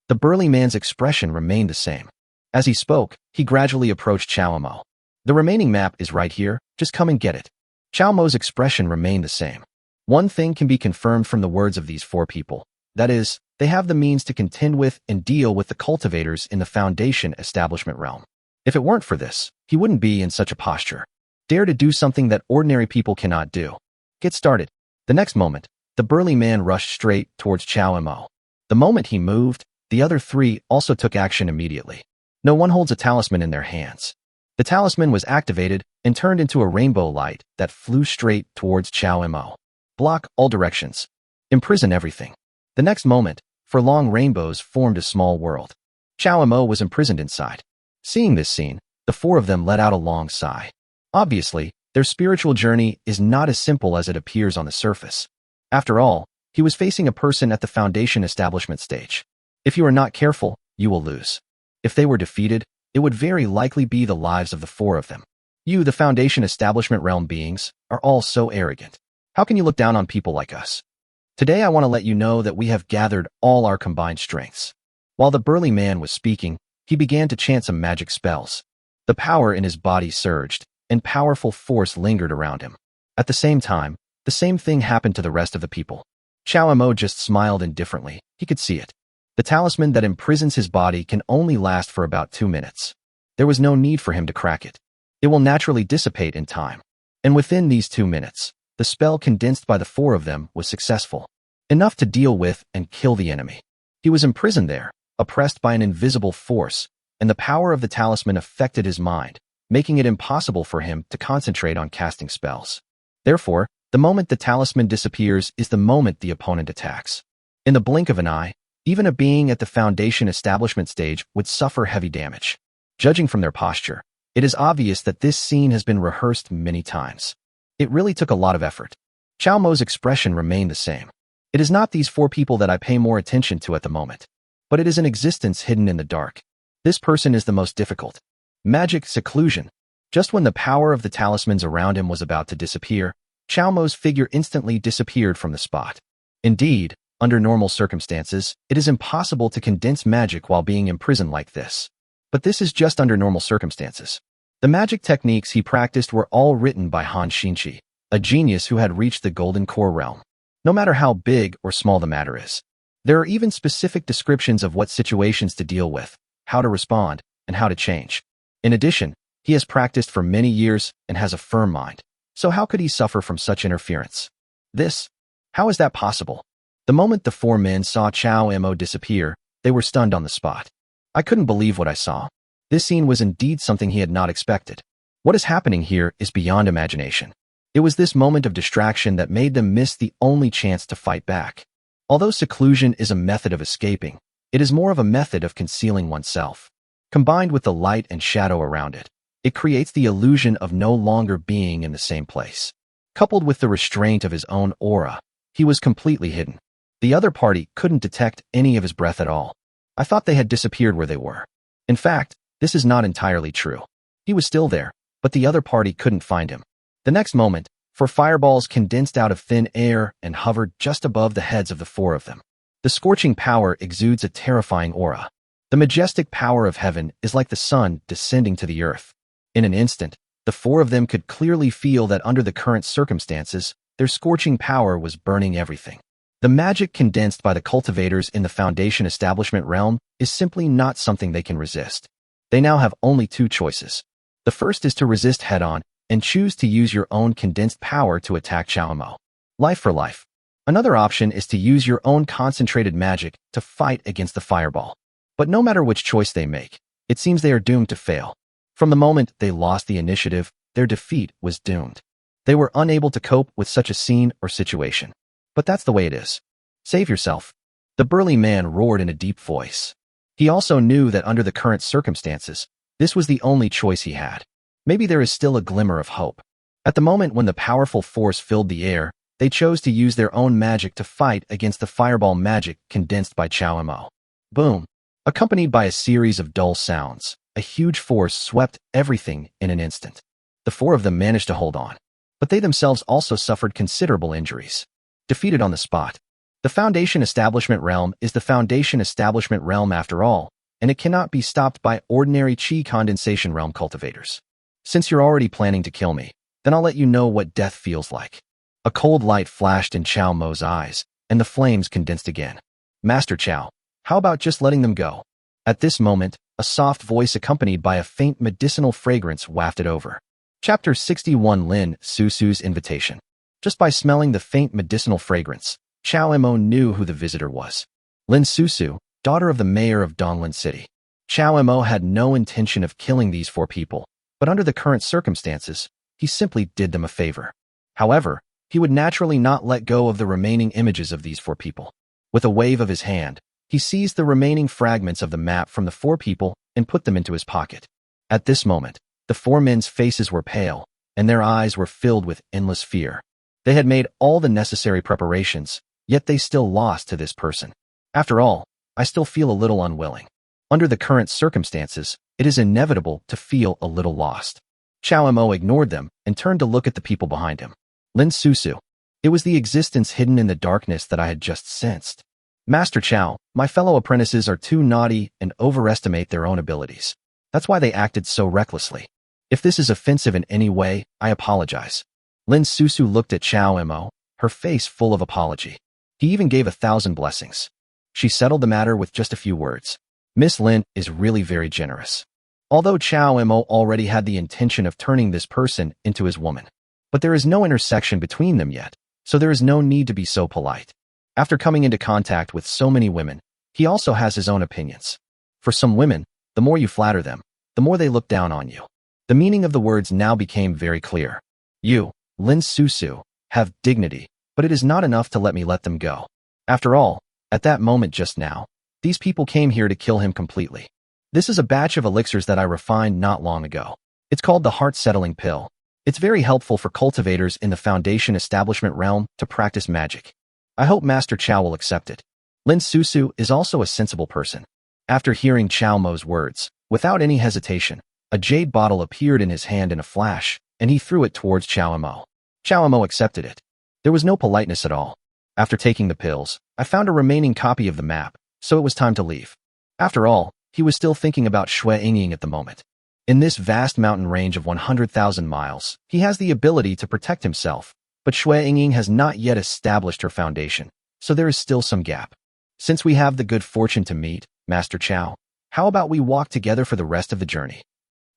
The burly man's expression remained the same. As he spoke, he gradually approached Chao Mo. The remaining map is right here, just come and get it. Chao Mo's expression remained the same. One thing can be confirmed from the words of these 4 people. That is, they have the means to contend with and deal with the cultivators in the foundation establishment realm. If it weren't for this, he wouldn't be in such a posture. Dare to do something that ordinary people cannot do. Get started. The next moment, the burly man rushed straight towards Chow Mo. The moment he moved, the other three also took action immediately. No one holds a talisman in their hands. The talisman was activated and turned into a rainbow light that flew straight towards Chow Mo. Block all directions. Imprison everything. The next moment, long rainbows formed a small world. Chow Mo was imprisoned inside. Seeing this scene, the four of them let out a long sigh. Obviously, their spiritual journey is not as simple as it appears on the surface. After all, he was facing a person at the foundation establishment stage. If you are not careful, you will lose. If they were defeated, it would very likely be the lives of the four of them. You, the foundation establishment realm beings, are all so arrogant. How can you look down on people like us? Today I want to let you know that we have gathered all our combined strengths. While the burly man was speaking, he began to chant some magic spells. The power in his body surged, and powerful force lingered around him. At the same time, the same thing happened to the rest of the people. Chow Mo just smiled indifferently. He could see it. The talisman that imprisons his body can only last for about 2 minutes. There was no need for him to crack it. It will naturally dissipate in time. And within these 2 minutes, the spell condensed by the four of them was successful. Enough to deal with and kill the enemy. He was imprisoned there, oppressed by an invisible force, and the power of the talisman affected his mind, making it impossible for him to concentrate on casting spells. Therefore, the moment the talisman disappears is the moment the opponent attacks. In the blink of an eye, even a being at the foundation establishment stage would suffer heavy damage. Judging from their posture, it is obvious that this scene has been rehearsed many times. It really took a lot of effort. Chow Mo's expression remained the same. It is not these four people that I pay more attention to at the moment, but it is an existence hidden in the dark. This person is the most difficult. Magic seclusion. Just when the power of the talismans around him was about to disappear, Chow Mo's figure instantly disappeared from the spot. Indeed, under normal circumstances, it is impossible to condense magic while being imprisoned like this. But this is just under normal circumstances. The magic techniques he practiced were all written by Han Xinqi, a genius who had reached the Golden Core realm. No matter how big or small the matter is, there are even specific descriptions of what situations to deal with, how to respond, and how to change. In addition, he has practiced for many years and has a firm mind. So how could he suffer from such interference? How is that possible? The moment the four men saw Chow Mo disappear, they were stunned on the spot. I couldn't believe what I saw. This scene was indeed something he had not expected. What is happening here is beyond imagination. It was this moment of distraction that made them miss the only chance to fight back. Although seclusion is a method of escaping, it is more of a method of concealing oneself. Combined with the light and shadow around it, it creates the illusion of no longer being in the same place. Coupled with the restraint of his own aura, he was completely hidden. The other party couldn't detect any of his breath at all. I thought they had disappeared where they were. In fact, this is not entirely true. He was still there, but the other party couldn't find him. The next moment, four fireballs condensed out of thin air and hovered just above the heads of the four of them. The scorching power exudes a terrifying aura. The majestic power of heaven is like the sun descending to the earth. In an instant, the four of them could clearly feel that under the current circumstances, their scorching power was burning everything. The magic condensed by the cultivators in the foundation establishment realm is simply not something they can resist. They now have only two choices. The first is to resist head-on and choose to use your own condensed power to attack Chow Mo. Life for life. Another option is to use your own concentrated magic to fight against the fireball. But no matter which choice they make, it seems they are doomed to fail. From the moment they lost the initiative, their defeat was doomed. They were unable to cope with such a scene or situation. But that's the way it is. Save yourself. The burly man roared in a deep voice. He also knew that under the current circumstances, this was the only choice he had. Maybe there is still a glimmer of hope. At the moment when the powerful force filled the air, they chose to use their own magic to fight against the fireball magic condensed by Chow Mo. Boom. Accompanied by a series of dull sounds, a huge force swept everything in an instant. The four of them managed to hold on, but they themselves also suffered considerable injuries. Defeated on the spot. The foundation establishment realm is the foundation establishment realm after all, and it cannot be stopped by ordinary chi condensation realm cultivators. Since you're already planning to kill me, then I'll let you know what death feels like. A cold light flashed in Chow Mo's eyes, and the flames condensed again. Master Chow, how about just letting them go? At this moment, A soft voice accompanied by a faint medicinal fragrance wafted over. Chapter 61 Lin Susu's Invitation. Just by smelling the faint medicinal fragrance, Chao Mo knew who the visitor was. Lin Susu, daughter of the mayor of Donglan City. Chao Mo had no intention of killing these 4 people, but under the current circumstances, he simply did them a favor. However, he would naturally not let go of the remaining images of these 4 people. With a wave of his hand, he seized the remaining fragments of the map from the 4 people and put them into his pocket. At this moment, the 4 men's faces were pale, and their eyes were filled with endless fear. They had made all the necessary preparations, yet they still lost to this person. After all, I still feel a little unwilling. Under the current circumstances, it is inevitable to feel a little lost. Chao Mo ignored them and turned to look at the people behind him. Lin Susu. It was the existence hidden in the darkness that I had just sensed. Master Chao, my fellow apprentices are too naughty and overestimate their own abilities. That's why they acted so recklessly. If this is offensive in any way, I apologize. Lin Susu looked at Chao Mo, her face full of apology. He even gave 1,000 blessings. She settled the matter with just a few words. Miss Lin is really very generous. Although Chao Mo already had the intention of turning this person into his woman. But there is no intersection between them yet, so there is no need to be so polite. After coming into contact with so many women, he also has his own opinions. For some women, the more you flatter them, the more they look down on you. The meaning of the words now became very clear. You, Lin Susu, have dignity, but it is not enough to let me let them go. After all, at that moment just now, these people came here to kill him completely. This is a batch of elixirs that I refined not long ago. It's called the heart-settling pill. It's very helpful for cultivators in the foundation establishment realm to practice magic. I hope Master Chao will accept it. Lin Susu is also a sensible person. After hearing Chao Mo's words, without any hesitation, a jade bottle appeared in his hand in a flash, and he threw it towards Chao Mo. Chao Mo accepted it. There was no politeness at all. After taking the pills, I found a remaining copy of the map, so it was time to leave. After all, he was still thinking about Shui Yingying at the moment. In this vast mountain range of 100,000 miles, he has the ability to protect himself, but Shui Yingying has not yet established her foundation, so there is still some gap. Since we have the good fortune to meet, Master Chao, how about we walk together for the rest of the journey?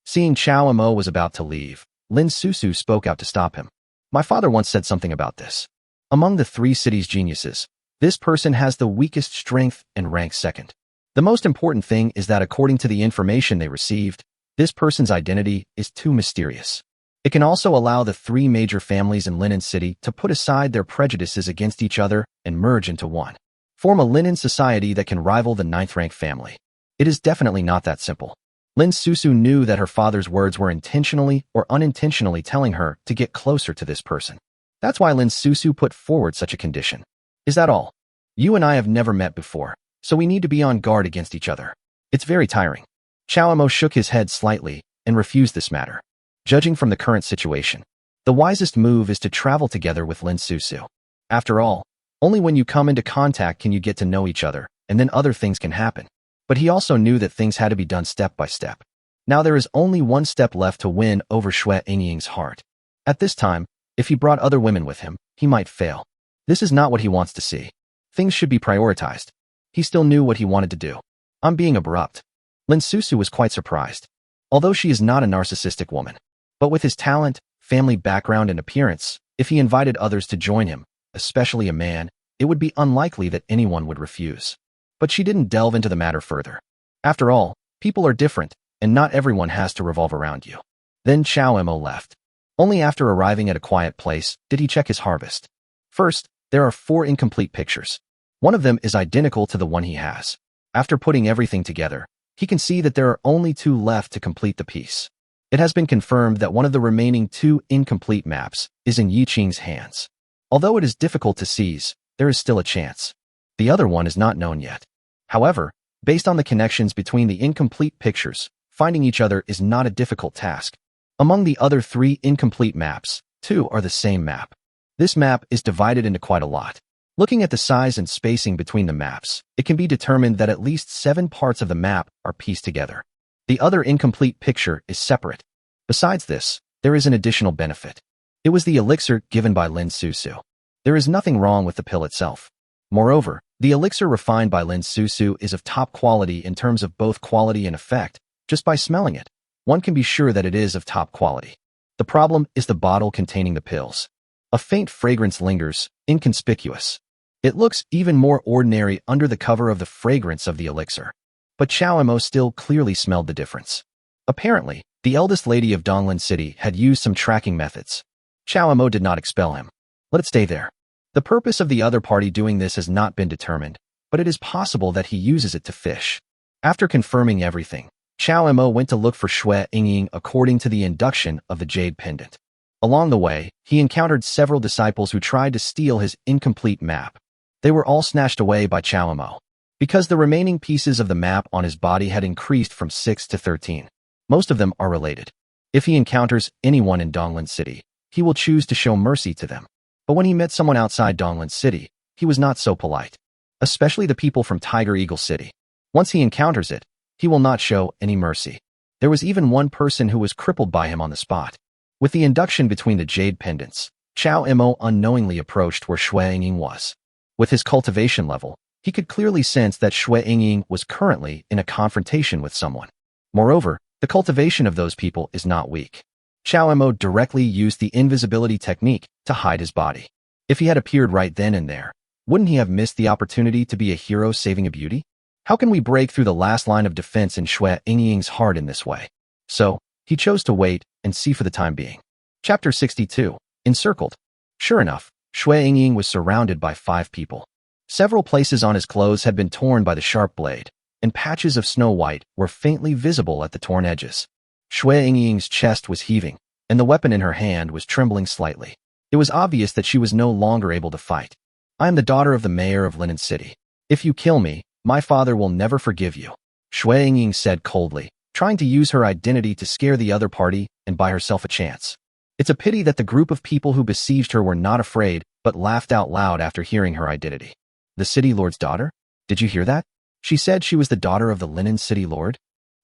Seeing Chao Mo was about to leave, Lin Susu spoke out to stop him. My father once said something about this. Among the 3 city's geniuses, this person has the weakest strength and ranks second. The most important thing is that according to the information they received, this person's identity is too mysterious. It can also allow the 3 major families in Linen City to put aside their prejudices against each other and merge into one. Form a linen society that can rival the 9th-rank family. It is definitely not that simple. Lin Susu knew that her father's words were intentionally or unintentionally telling her to get closer to this person. That's why Lin Susu put forward such a condition. Is that all? You and I have never met before, so we need to be on guard against each other. It's very tiring. Chao Mo shook his head slightly and refused this matter. Judging from the current situation, the wisest move is to travel together with Lin Susu. After all, only when you come into contact can you get to know each other, and then other things can happen. But he also knew that things had to be done step by step. Now there is only one step left to win over Shui Yingying's heart. At this time, if he brought other women with him, he might fail. This is not what he wants to see. Things should be prioritized. He still knew what he wanted to do. I'm being abrupt. Lin Susu was quite surprised. Although she is not a narcissistic woman. But with his talent, family background, and appearance, if he invited others to join him, especially a man, it would be unlikely that anyone would refuse. But she didn't delve into the matter further. After all, people are different, and not everyone has to revolve around you. Then Chao Mo left. Only after arriving at a quiet place did he check his harvest. First, there are 4 incomplete pictures. One of them is identical to the one he has. After putting everything together, he can see that there are only 2 left to complete the piece. It has been confirmed that one of the remaining 2 incomplete maps is in Yi Qing's hands. Although it is difficult to seize, there is still a chance. The other one is not known yet. However, based on the connections between the incomplete pictures, finding each other is not a difficult task. Among the other 3 incomplete maps, 2 are the same map. This map is divided into quite a lot. Looking at the size and spacing between the maps, it can be determined that at least 7 parts of the map are pieced together. The other incomplete picture is separate. Besides this, there is an additional benefit. It was the elixir given by Lin Susu. There is nothing wrong with the pill itself. Moreover, The elixir refined by Lin Susu is of top quality in terms of both quality and effect. Just by smelling it, one can be sure that it is of top quality. The problem is the bottle containing the pills. A faint fragrance lingers, inconspicuous. It looks even more ordinary under the cover of the fragrance of the elixir. But Chao Mo still clearly smelled the difference. Apparently, the eldest lady of Donglin City had used some tracking methods. Chao Mo did not expel him. Let it stay there. The purpose of the other party doing this has not been determined, but it is possible that he uses it to fish. After confirming everything, Chao Mo went to look for Xue Yingying according to the induction of the jade pendant. Along the way, he encountered several disciples who tried to steal his incomplete map. They were all snatched away by Chao Mo. Because the remaining pieces of the map on his body had increased from 6 to 13. Most of them are related. If he encounters anyone in Donglin City, he will choose to show mercy to them. But when he met someone outside Donglin City, he was not so polite. Especially the people from Tiger Eagle City. Once he encounters it, he will not show any mercy. There was even one person who was crippled by him on the spot. With the induction between the jade pendants, Chao Mo unknowingly approached where Xue Yingying was. With his cultivation level, he could clearly sense that Xue Yingying was currently in a confrontation with someone. Moreover, the cultivation of those people is not weak. Chao Mo directly used the invisibility technique to hide his body. If he had appeared right then and there, wouldn't he have missed the opportunity to be a hero saving a beauty? How can we break through the last line of defense in Xue Yingying's heart in this way? So, he chose to wait and see for the time being. Chapter 62. Encircled. Sure enough, Xue Yingying was surrounded by 5 people. Several places on his clothes had been torn by the sharp blade, and patches of snow white were faintly visible at the torn edges. Xue Yingying's chest was heaving, and the weapon in her hand was trembling slightly. It was obvious that she was no longer able to fight. I am the daughter of the mayor of Linen City. If you kill me, my father will never forgive you, Xue Yingying said coldly, trying to use her identity to scare the other party and buy herself a chance. It's a pity that the group of people who besieged her were not afraid, but laughed out loud after hearing her identity. The city lord's daughter? Did you hear that? She said she was the daughter of the Linen City Lord?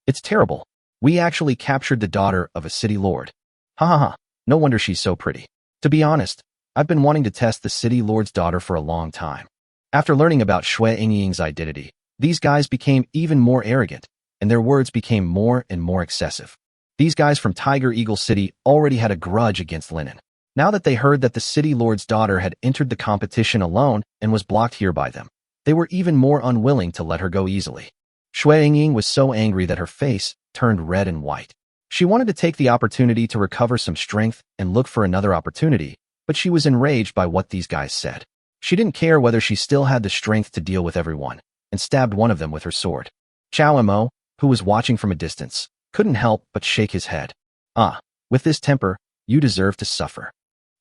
It's terrible. We actually captured the daughter of a city lord. Ha ha ha, no wonder she's so pretty. To be honest, I've been wanting to test the city lord's daughter for a long time. After learning about Xue Yingying's identity, these guys became even more arrogant, and their words became more and more excessive. These guys from Tiger Eagle City already had a grudge against Linen. Now that they heard that the city lord's daughter had entered the competition alone and was blocked here by them, they were even more unwilling to let her go easily. Xue Yingying was so angry that her face turned red and white. She wanted to take the opportunity to recover some strength and look for another opportunity, but she was enraged by what these guys said. She didn't care whether she still had the strength to deal with everyone, and stabbed one of them with her sword. Chao Mo, who was watching from a distance, couldn't help but shake his head. With this temper, you deserve to suffer.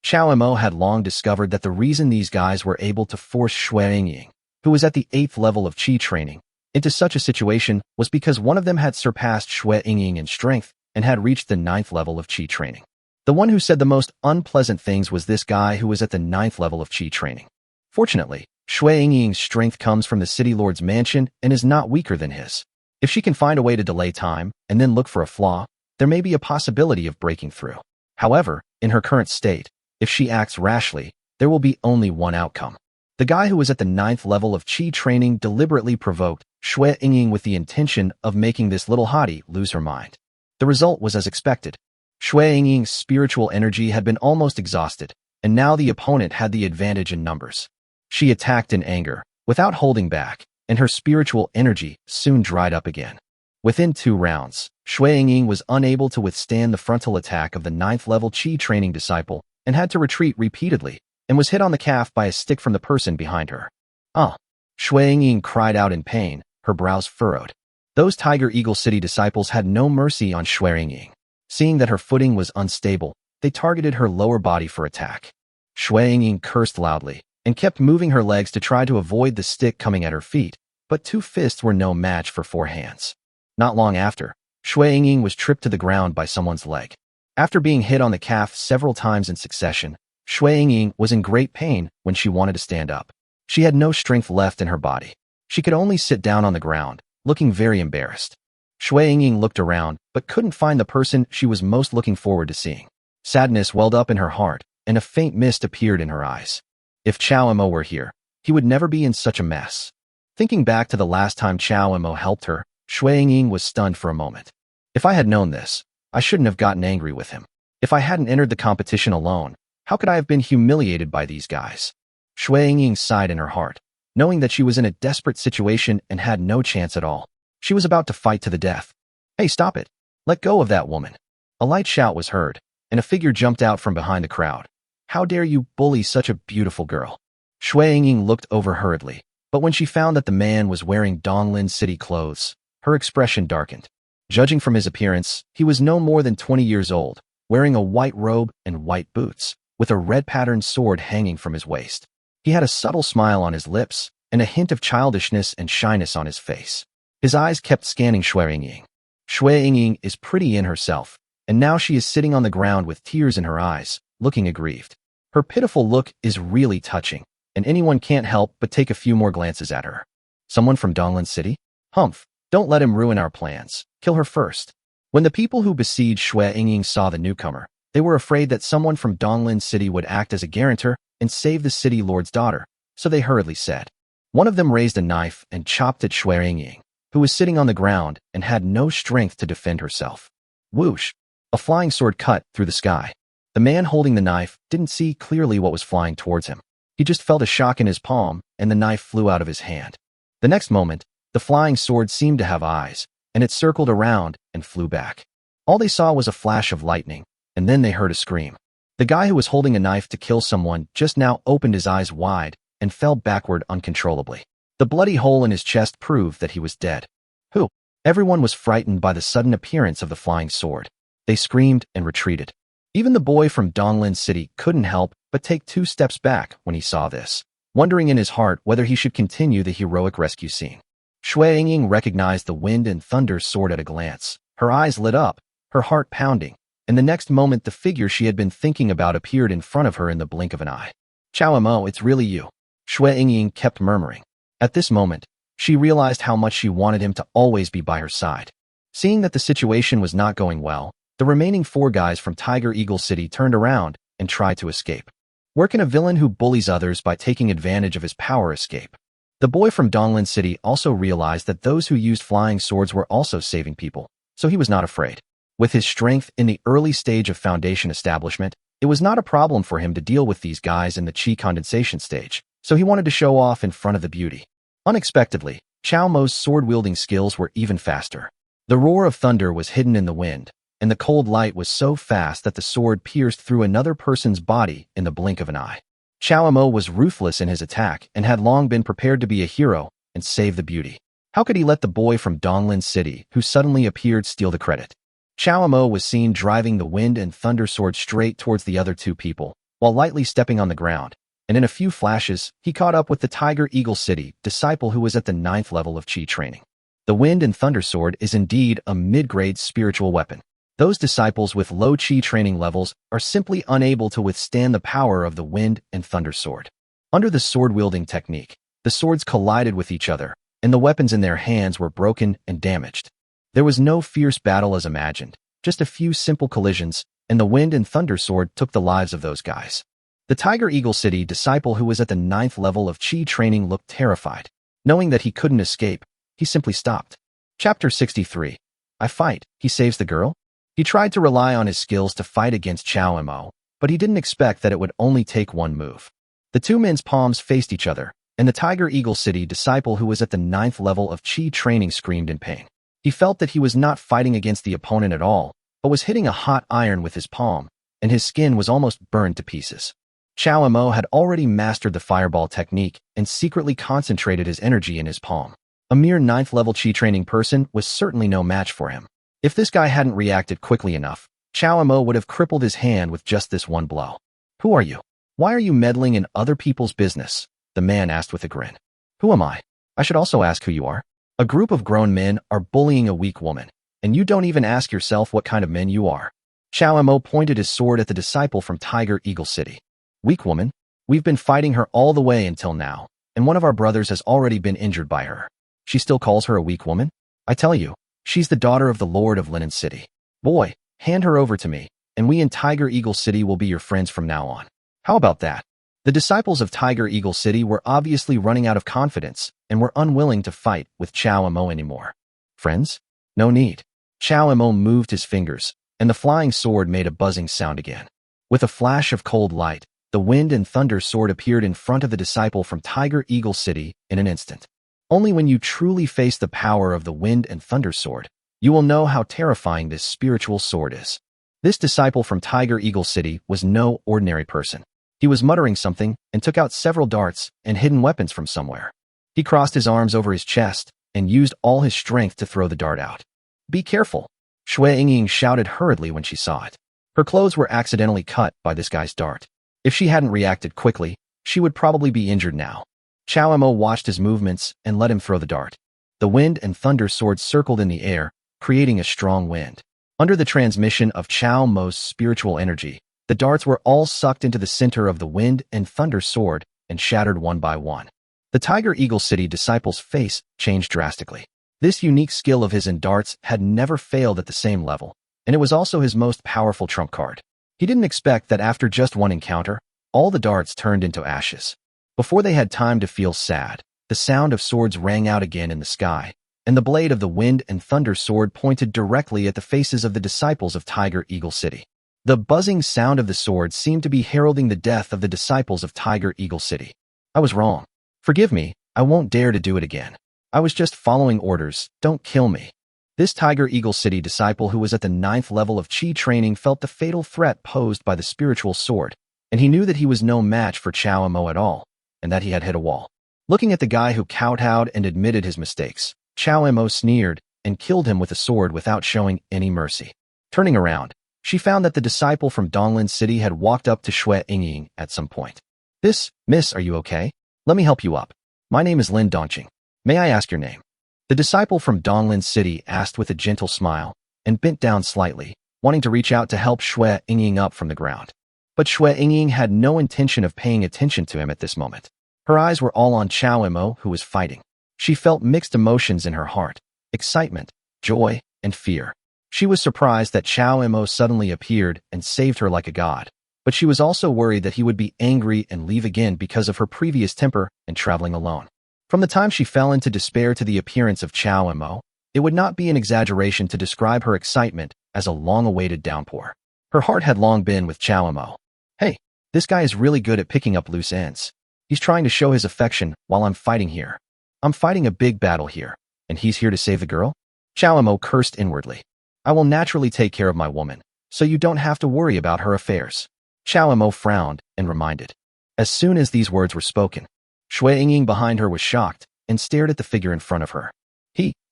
Chao Mo had long discovered that the reason these guys were able to force Xue Yingying, who was at the 8th level of Qi training, into such a situation was because one of them had surpassed Xue Yingying in strength and had reached the 9th level of Qi training. The one who said the most unpleasant things was this guy who was at the 9th level of Qi training. Fortunately, Xue Yingying's strength comes from the city lord's mansion and is not weaker than his. If she can find a way to delay time and then look for a flaw, there may be a possibility of breaking through. However, in her current state, if she acts rashly, there will be only one outcome. The guy who was at the 9th level of Qi training deliberately provoked Xue Yingying with the intention of making this little hottie lose her mind. The result was as expected. Xue Yingying's spiritual energy had been almost exhausted, and now the opponent had the advantage in numbers. She attacked in anger, without holding back, and her spiritual energy soon dried up again. Within 2 rounds, Xue Yingying was unable to withstand the frontal attack of the 9th level Qi training disciple and had to retreat repeatedly, and was hit on the calf by a stick from the person behind her. Xue Yingying cried out in pain, her brows furrowed. Those Tiger Eagle City disciples had no mercy on Xue Yingying. Seeing that her footing was unstable, they targeted her lower body for attack. Xue Yingying cursed loudly and kept moving her legs to try to avoid the stick coming at her feet, but 2 fists were no match for 4 hands. Not long after, Xue Yingying was tripped to the ground by someone's leg. After being hit on the calf several times in succession, Xue Yingying was in great pain when she wanted to stand up. She had no strength left in her body. She could only sit down on the ground, looking very embarrassed. Xue Yingying looked around, but couldn't find the person she was most looking forward to seeing. Sadness welled up in her heart, and a faint mist appeared in her eyes. If Chao Mo were here, he would never be in such a mess. Thinking back to the last time Chao Mo helped her, Shui Ying was stunned for a moment. If I had known this, I shouldn't have gotten angry with him. If I hadn't entered the competition alone, how could I have been humiliated by these guys? Shui Ying sighed in her heart, knowing that she was in a desperate situation and had no chance at all. She was about to fight to the death. Hey, stop it. Let go of that woman. A light shout was heard, and a figure jumped out from behind the crowd. How dare you bully such a beautiful girl? Shui Ying looked over hurriedly, but when she found that the man was wearing Donglin City clothes, her expression darkened. Judging from his appearance, he was no more than 20 years old, wearing a white robe and white boots, with a red-patterned sword hanging from his waist. He had a subtle smile on his lips and a hint of childishness and shyness on his face. His eyes kept scanning Shui Ying. Shui Ying is pretty in herself, and now she is sitting on the ground with tears in her eyes, looking aggrieved. Her pitiful look is really touching, and anyone can't help but take a few more glances at her. Someone from Donglin City? Humph, don't let him ruin our plans. Kill her first. When the people who besieged Shui Ying saw the newcomer, they were afraid that someone from Donglin City would act as a guarantor and save the city lord's daughter, so they hurriedly said. One of them raised a knife and chopped at Shui Ying, who was sitting on the ground and had no strength to defend herself. Whoosh! A flying sword cut through the sky. The man holding the knife didn't see clearly what was flying towards him. He just felt a shock in his palm, and the knife flew out of his hand. The next moment, the flying sword seemed to have eyes, and it circled around and flew back. All they saw was a flash of lightning, and then they heard a scream. The guy who was holding a knife to kill someone just now opened his eyes wide and fell backward uncontrollably. The bloody hole in his chest proved that he was dead. Who? Everyone was frightened by the sudden appearance of the flying sword. They screamed and retreated. Even the boy from Donglin City couldn't help but take 2 steps back when he saw this, wondering in his heart whether he should continue the heroic rescue scene. Shui Ying recognized the wind and thunder sword at a glance. Her eyes lit up, her heart pounding, and the next moment the figure she had been thinking about appeared in front of her in the blink of an eye. Chao Mo, it's really you. Shui Ying kept murmuring. At this moment, she realized how much she wanted him to always be by her side. Seeing that the situation was not going well, the remaining 4 guys from Tiger Eagle City turned around and tried to escape. Where can a villain who bullies others by taking advantage of his power escape? The boy from Donglin City also realized that those who used flying swords were also saving people, so he was not afraid. With his strength in the early stage of foundation establishment, it was not a problem for him to deal with these guys in the chi condensation stage, so he wanted to show off in front of the beauty. Unexpectedly, Chao Mo's sword-wielding skills were even faster. The roar of thunder was hidden in the wind, and the cold light was so fast that the sword pierced through another person's body in the blink of an eye. Chao Mo was ruthless in his attack and had long been prepared to be a hero and save the beauty. How could he let the boy from Donglin City, who suddenly appeared, steal the credit? Chao Mo was seen driving the wind and thunder sword straight towards the other 2 people, while lightly stepping on the ground, and in a few flashes, he caught up with the Tiger Eagle City disciple who was at the 9th level of chi training. The wind and thunder sword is indeed a mid-grade spiritual weapon. Those disciples with low chi training levels are simply unable to withstand the power of the wind and thunder sword. Under the sword-wielding technique, the swords collided with each other, and the weapons in their hands were broken and damaged. There was no fierce battle as imagined, just a few simple collisions, and the wind and thunder sword took the lives of those guys. The Tiger Eagle City disciple who was at the 9th level of chi training looked terrified. Knowing that he couldn't escape, he simply stopped. Chapter 63. I fight, he saves the girl? He tried to rely on his skills to fight against Chao Mo, but he didn't expect that it would only take one move. The 2 men's palms faced each other, and the Tiger Eagle City disciple who was at the 9th level of chi training screamed in pain. He felt that he was not fighting against the opponent at all, but was hitting a hot iron with his palm, and his skin was almost burned to pieces. Chao Mo had already mastered the fireball technique and secretly concentrated his energy in his palm. A mere 9th level chi training person was certainly no match for him. If this guy hadn't reacted quickly enough, Chao Mo would have crippled his hand with just this one blow. Who are you? Why are you meddling in other people's business? The man asked with a grin. Who am I? I should also ask who you are. A group of grown men are bullying a weak woman, and you don't even ask yourself what kind of men you are. Chao Mo pointed his sword at the disciple from Tiger Eagle City. Weak woman? We've been fighting her all the way until now, and one of our brothers has already been injured by her. She still calls her a weak woman? I tell you, she's the daughter of the Lord of Linen City. Boy, hand her over to me, and we in Tiger Eagle City will be your friends from now on. How about that? The disciples of Tiger Eagle City were obviously running out of confidence and were unwilling to fight with Chao Mo anymore. Friends? No need. Chao Mo moved his fingers, and the flying sword made a buzzing sound again. With a flash of cold light, the wind and thunder sword appeared in front of the disciple from Tiger Eagle City in an instant. Only when you truly face the power of the wind and thunder sword, you will know how terrifying this spiritual sword is. This disciple from Tiger Eagle City was no ordinary person. He was muttering something and took out several darts and hidden weapons from somewhere. He crossed his arms over his chest and used all his strength to throw the dart out. "Be careful," Shui Yingying shouted hurriedly when she saw it. Her clothes were accidentally cut by this guy's dart. If she hadn't reacted quickly, she would probably be injured now. Chao Mo watched his movements and let him throw the dart. The wind and thunder sword circled in the air, creating a strong wind. Under the transmission of Chao Mo's spiritual energy, the darts were all sucked into the center of the wind and thunder sword and shattered one by one. The Tiger Eagle City disciple's face changed drastically. This unique skill of his in darts had never failed at the same level, and it was also his most powerful trump card. He didn't expect that after just one encounter, all the darts turned into ashes. Before they had time to feel sad, the sound of swords rang out again in the sky, and the blade of the wind and thunder sword pointed directly at the faces of the disciples of Tiger Eagle City. The buzzing sound of the sword seemed to be heralding the death of the disciples of Tiger Eagle City. "I was wrong. Forgive me, I won't dare to do it again. I was just following orders, don't kill me." This Tiger Eagle City disciple who was at the 9th level of Qi training felt the fatal threat posed by the spiritual sword, and he knew that he was no match for Chao Mo at all, and that he had hit a wall. Looking at the guy who kowtowed and admitted his mistakes, Chao Mo sneered and killed him with a sword without showing any mercy. Turning around, she found that the disciple from Donglin City had walked up to Shui Yingying at some point. Miss, are you okay? Let me help you up. My name is Lin Dongqing. May I ask your name?" The disciple from Donglin City asked with a gentle smile and bent down slightly, wanting to reach out to help Shui Yingying up from the ground. But Shui Yingying had no intention of paying attention to him at this moment. Her eyes were all on Chao Mo, who was fighting. She felt mixed emotions in her heart: excitement, joy, and fear. She was surprised that Chao Mo suddenly appeared and saved her like a god, but she was also worried that he would be angry and leave again because of her previous temper and traveling alone. From the time she fell into despair to the appearance of Chao Mo, it would not be an exaggeration to describe her excitement as a long-awaited downpour. Her heart had long been with Chao Mo. "Hey, this guy is really good at picking up loose ends. He's trying to show his affection while I'm fighting here. I'm fighting a big battle here, and he's here to save the girl?" Chao Mo cursed inwardly. "I will naturally take care of my woman, so you don't have to worry about her affairs." Chao Mo frowned and reminded. As soon as these words were spoken, Shui Yingying behind her was shocked and stared at the figure in front of her.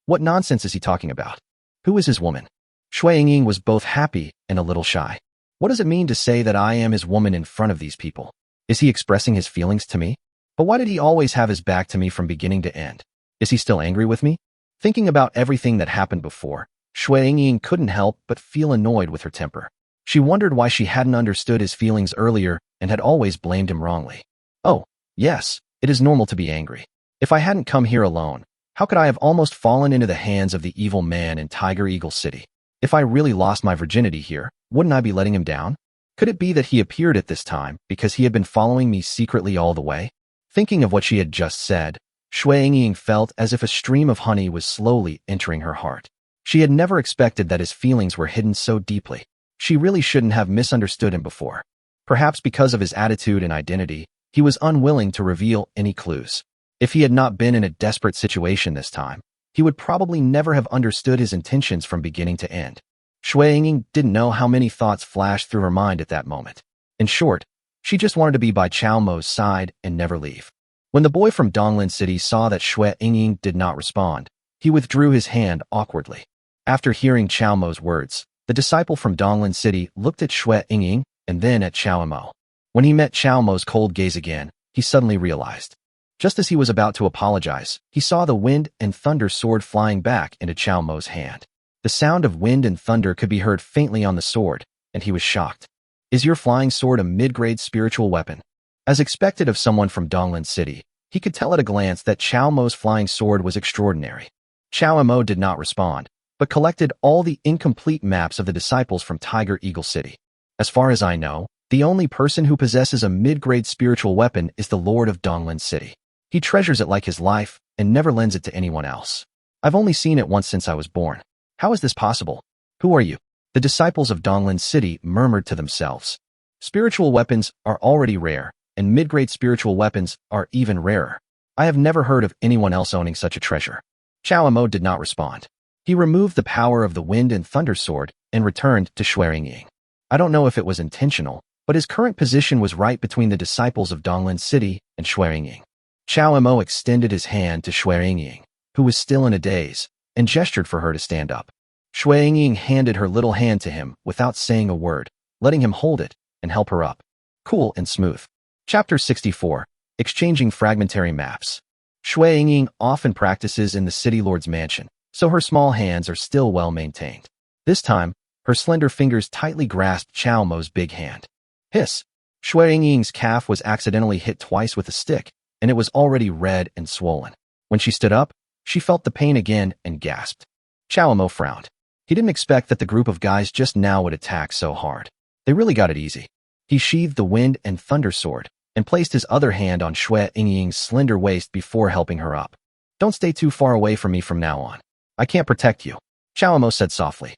What nonsense is he talking about? Who is his woman? Shui Yingying was both happy and a little shy. What does it mean to say that I am his woman in front of these people? Is he expressing his feelings to me? But why did he always have his back to me from beginning to end? Is he still angry with me? Thinking about everything that happened before, Shui Yingying couldn't help but feel annoyed with her temper. She wondered why she hadn't understood his feelings earlier and had always blamed him wrongly. Oh, yes, it is normal to be angry. If I hadn't come here alone, how could I have almost fallen into the hands of the evil man in Tiger Eagle City? If I really lost my virginity here, wouldn't I be letting him down? Could it be that he appeared at this time because he had been following me secretly all the way? Thinking of what she had just said, Shui Yingying felt as if a stream of honey was slowly entering her heart. She had never expected that his feelings were hidden so deeply. She really shouldn't have misunderstood him before. Perhaps because of his attitude and identity, he was unwilling to reveal any clues. If he had not been in a desperate situation this time, he would probably never have understood his intentions from beginning to end. Shui Yingying didn't know how many thoughts flashed through her mind at that moment. In short, she just wanted to be by Chao Mo's side and never leave. When the boy from Donglin City saw that Shui Yingying did not respond, he withdrew his hand awkwardly. After hearing Chao Mo's words, the disciple from Donglin City looked at Shui Yingying and then at Chao Mo. When he met Chao Mo's cold gaze again, he suddenly realized. Just as he was about to apologize, he saw the wind and thunder sword flying back into Chao Mo's hand. The sound of wind and thunder could be heard faintly on the sword, and he was shocked. "Is your flying sword a mid-grade spiritual weapon?" As expected of someone from Donglin City, he could tell at a glance that Chao Mo's flying sword was extraordinary. Chao Mo did not respond, but collected all the incomplete maps of the disciples from Tiger Eagle City. "As far as I know, The only person who possesses a mid-grade spiritual weapon is the Lord of Donglin City. He treasures it like his life and never lends it to anyone else. I've only seen it once since I was born. How is this possible? Who are you? The disciples of Donglin City murmured to themselves. Spiritual weapons are already rare, and mid-grade spiritual weapons are even rarer. I have never heard of anyone else owning such a treasure. Chao Emo did not respond. He removed the power of the wind and thunder sword and returned to Xuerengying. I don't know if it was intentional, but his current position was right between the disciples of Donglin City and Xuerengying. Chao Emo extended his hand to Xuerengying, who was still in a daze, and gestured for her to stand up. Xuerengying handed her little hand to him without saying a word, letting him hold it and help her up. Cool and smooth. Chapter 64. Exchanging Fragmentary Maps. Xuerengying often practices in the City Lord's mansion, so her small hands are still well maintained. This time, her slender fingers tightly grasped Chao Mo's big hand. Hiss! Xuerengying's calf was accidentally hit twice with a stick, and it was already red and swollen. When she stood up, she felt the pain again and gasped. Chao Mo frowned. He didn't expect that the group of guys just now would attack so hard. They really got it easy. He sheathed the wind and thunder sword and placed his other hand on Xuerengying's slender waist before helping her up. Don't stay too far away from me from now on. I can't protect you, Chao Mo said softly.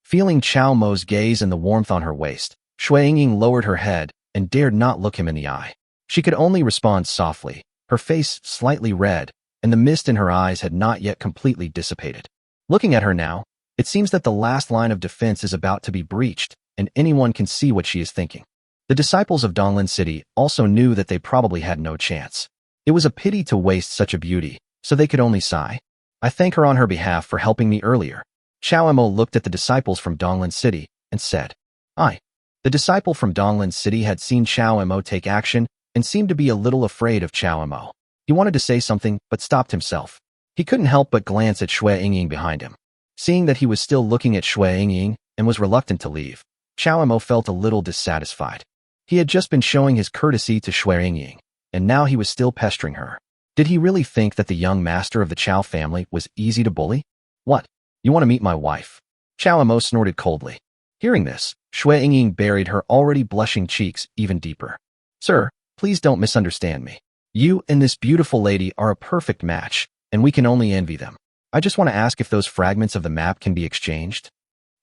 Feeling Chao Mo's gaze and the warmth on her waist, Xuerengying lowered her head and dared not look him in the eye. She could only respond softly, her face slightly red, and the mist in her eyes had not yet completely dissipated. Looking at her now, it seems that the last line of defense is about to be breached, and anyone can see what she is thinking. The disciples of Donglin City also knew that they probably had no chance. It was a pity to waste such a beauty, so they could only sigh. I thank her on her behalf for helping me earlier. Chao Emo looked at the disciples from Donglin City and said, I. The disciple from Donglin City had seen Chao Emo take action and seemed to be a little afraid of Chao Emo. He wanted to say something but stopped himself. He couldn't help but glance at Xuerengying behind him. Seeing that he was still looking at Xuerengying and was reluctant to leave, Chao Emo felt a little dissatisfied. He had just been showing his courtesy to Xuerengying, and now he was still pestering her. Did he really think that the young master of the Chao family was easy to bully? What? You want to meet my wife? Chao Emo snorted coldly. Hearing this, Xuerengying buried her already blushing cheeks even deeper. Sir, please don't misunderstand me. You and this beautiful lady are a perfect match, and we can only envy them. I just want to ask if those fragments of the map can be exchanged.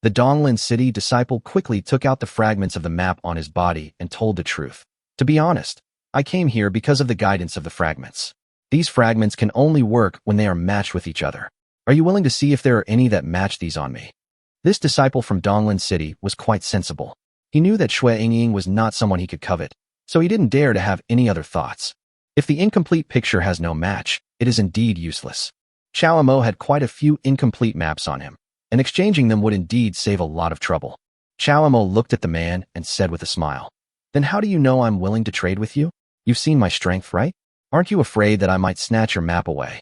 The Donglin City disciple quickly took out the fragments of the map on his body and told the truth. To be honest, I came here because of the guidance of the fragments. These fragments can only work when they are matched with each other. Are you willing to see if there are any that match these on me? This disciple from Donglin City was quite sensible. He knew that Xuerengying was not someone he could covet, so he didn't dare to have any other thoughts. If the incomplete picture has no match, it is indeed useless. Chao Emo had quite a few incomplete maps on him, and exchanging them would indeed save a lot of trouble. Chao Emo looked at the man and said with a smile, Then how do you know I'm willing to trade with you? You've seen my strength, right? Aren't you afraid that I might snatch your map away?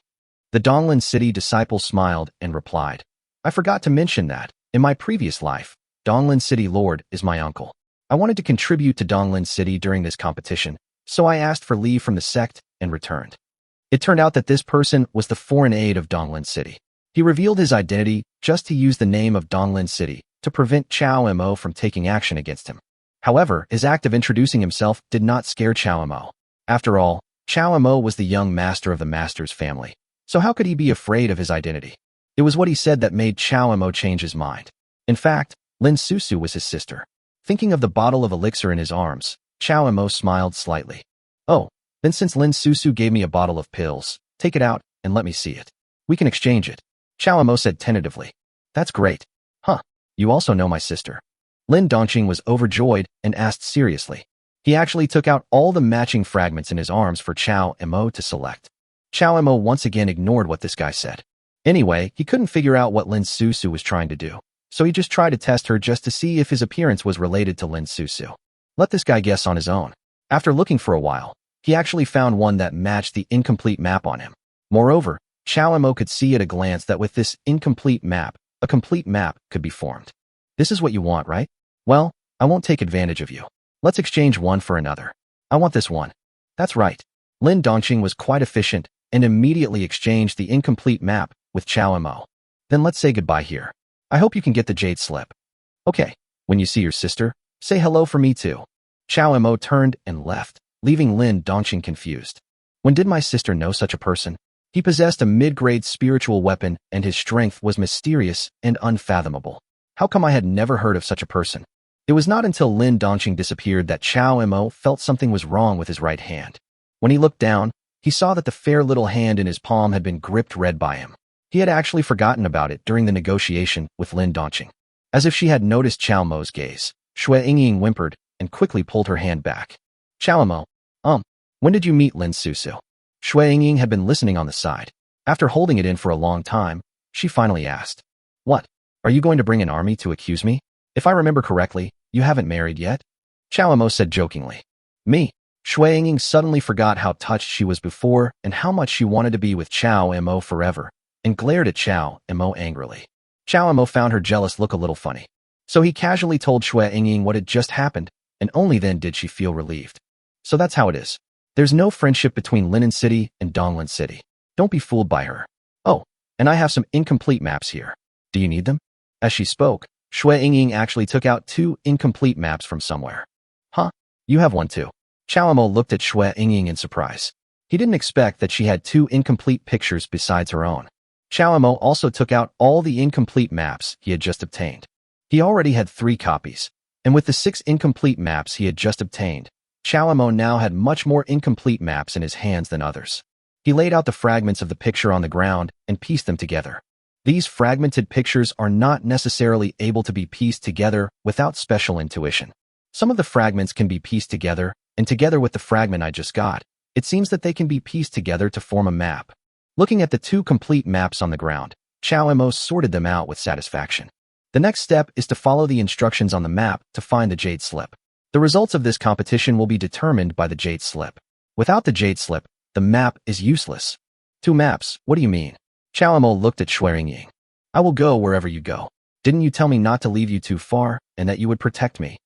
The Donglin City disciple smiled and replied, I forgot to mention that, in my previous life, Donglin City Lord is my uncle. I wanted to contribute to Donglin City during this competition, so I asked for leave from the sect and returned. It turned out that this person was the foreign aide of Donglin City. He revealed his identity just to use the name of Donglin City to prevent Chao Emo from taking action against him. However, his act of introducing himself did not scare Chao Emo. After all, Chao Emo was the young master of the master's family, so how could he be afraid of his identity? It was what he said that made Chao Emo change his mind. In fact, Lin Susu was his sister. Thinking of the bottle of elixir in his arms, Chao Emo smiled slightly. Oh, then since Lin Susu gave me a bottle of pills, take it out and let me see it. We can exchange it. Chao Emo said tentatively. That's great. Huh, you also know my sister. Lin Dongqing was overjoyed and asked seriously. He actually took out all the matching fragments in his arms for Chao Emo to select. Chao Emo once again ignored what this guy said. Anyway, he couldn't figure out what Lin Susu was trying to do, so he just tried to test her just to see if his appearance was related to Lin Susu. Let this guy guess on his own. After looking for a while, he actually found one that matched the incomplete map on him. Moreover, Chao Emo could see at a glance that with this incomplete map, a complete map could be formed. This is what you want, right? Well, I won't take advantage of you. Let's exchange one for another. I want this one. That's right. Lin Dongqing was quite efficient and immediately exchanged the incomplete map with Chao Emo. Then let's say goodbye here. I hope you can get the jade slip. Okay, when you see your sister, Say hello for me too. Chao Mo turned and left, leaving Lin Dongqing confused. When did my sister know such a person? He possessed a mid-grade spiritual weapon and his strength was mysterious and unfathomable. How come I had never heard of such a person? It was not until Lin Dongqing disappeared that Chao Mo felt something was wrong with his right hand. When he looked down, he saw that the fair little hand in his palm had been gripped red by him. He had actually forgotten about it during the negotiation with Lin Dongqing. As if she had noticed Chao Mo's gaze, Xue Yingying whimpered and quickly pulled her hand back. Chao Mo, when did you meet Lin Susu? Xue Yingying had been listening on the side. After holding it in for a long time, she finally asked, What? Are you going to bring an army to accuse me? If I remember correctly, you haven't married yet? Chao Mo said jokingly. Me? Xue Yingying suddenly forgot how touched she was before and how much she wanted to be with Chao Mo forever, and glared at Chao Mo angrily. Chao Mo found her jealous look a little funny. So he casually told Xue Yingying what had just happened, and only then did she feel relieved. So that's how it is. There's no friendship between Linen City and Donglin City. Don't be fooled by her. Oh, and I have some incomplete maps here. Do you need them? As she spoke, Xue Yingying actually took out 2 incomplete maps from somewhere. Huh? You have one too. Chao Mo looked at Xue Yingying in surprise. He didn't expect that she had 2 incomplete pictures besides her own. Chao Mo also took out all the incomplete maps he had just obtained. He already had 3 copies, and with the 6 incomplete maps he had just obtained, Chao Mo now had much more incomplete maps in his hands than others. He laid out the fragments of the picture on the ground and pieced them together. These fragmented pictures are not necessarily able to be pieced together without special intuition. Some of the fragments can be pieced together, and together with the fragment I just got, it seems that they can be pieced together to form a map. Looking at the 2 complete maps on the ground, Chao Mo sorted them out with satisfaction. The next step is to follow the instructions on the map to find the jade slip. The results of this competition will be determined by the jade slip. Without the jade slip, the map is useless. 2 maps, what do you mean? Chao Mo looked at Xue Yingying. I will go wherever you go. Didn't you tell me not to leave you too far, and that you would protect me?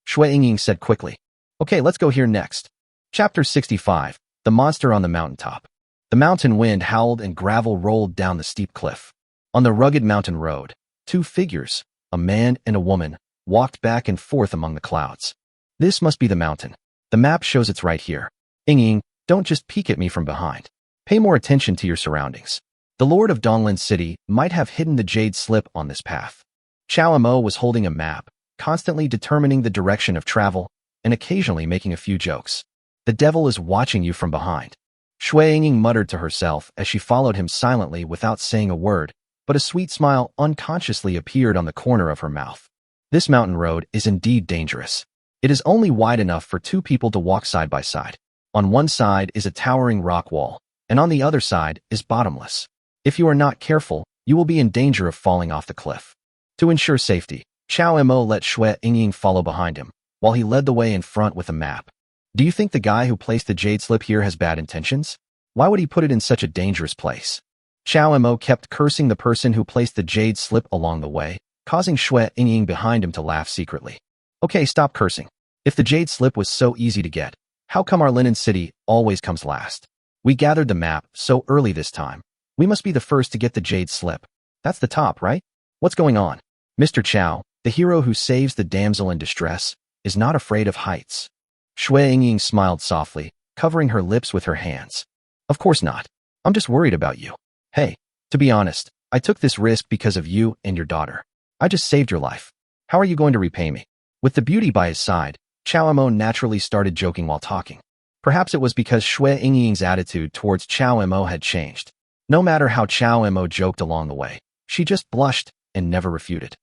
Xue Yingying said quickly. Okay, let's go here next. Chapter 65, The Monster on the Mountaintop. The mountain wind howled and gravel rolled down the steep cliff. On the rugged mountain road, 2 figures, a man and a woman, walked back and forth among the clouds. This must be the mountain. The map shows it's right here. Yingying, don't just peek at me from behind. Pay more attention to your surroundings. The Lord of Donglin City might have hidden the jade slip on this path. Chao Mo was holding a map, constantly determining the direction of travel, and occasionally making a few jokes. The devil is watching you from behind. Xue Yingying muttered to herself as she followed him silently without saying a word, but a sweet smile unconsciously appeared on the corner of her mouth. This mountain road is indeed dangerous. It is only wide enough for 2 people to walk side by side. On one side is a towering rock wall, and on the other side is bottomless. If you are not careful, you will be in danger of falling off the cliff. To ensure safety, Chao Mo let Xue Yingying follow behind him, while he led the way in front with a map. Do you think the guy who placed the jade slip here has bad intentions? Why would he put it in such a dangerous place? Chao Mo kept cursing the person who placed the jade slip along the way, causing Xue Yingying behind him to laugh secretly. Okay, stop cursing. If the jade slip was so easy to get, how come our linen city always comes last? We gathered the map so early this time. We must be the first to get the jade slip. That's the top, right? What's going on? Mr. Chao, the hero who saves the damsel in distress, is not afraid of heights. Xue Yingying smiled softly, covering her lips with her hands. Of course not. I'm just worried about you. Hey, to be honest, I took this risk because of you and your daughter. I just saved your life. How are you going to repay me? With the beauty by his side, Chao Mo naturally started joking while talking. Perhaps it was because Xue Yingying's attitude towards Chao Mo had changed. No matter how Chao Mo joked along the way, she just blushed and never refuted.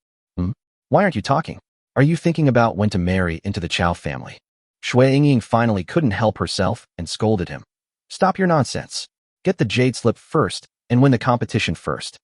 Why aren't you talking? Are you thinking about when to marry into the Chao family? Xue Yingying finally couldn't help herself and scolded him. Stop your nonsense. Get the jade slip first and win the competition first.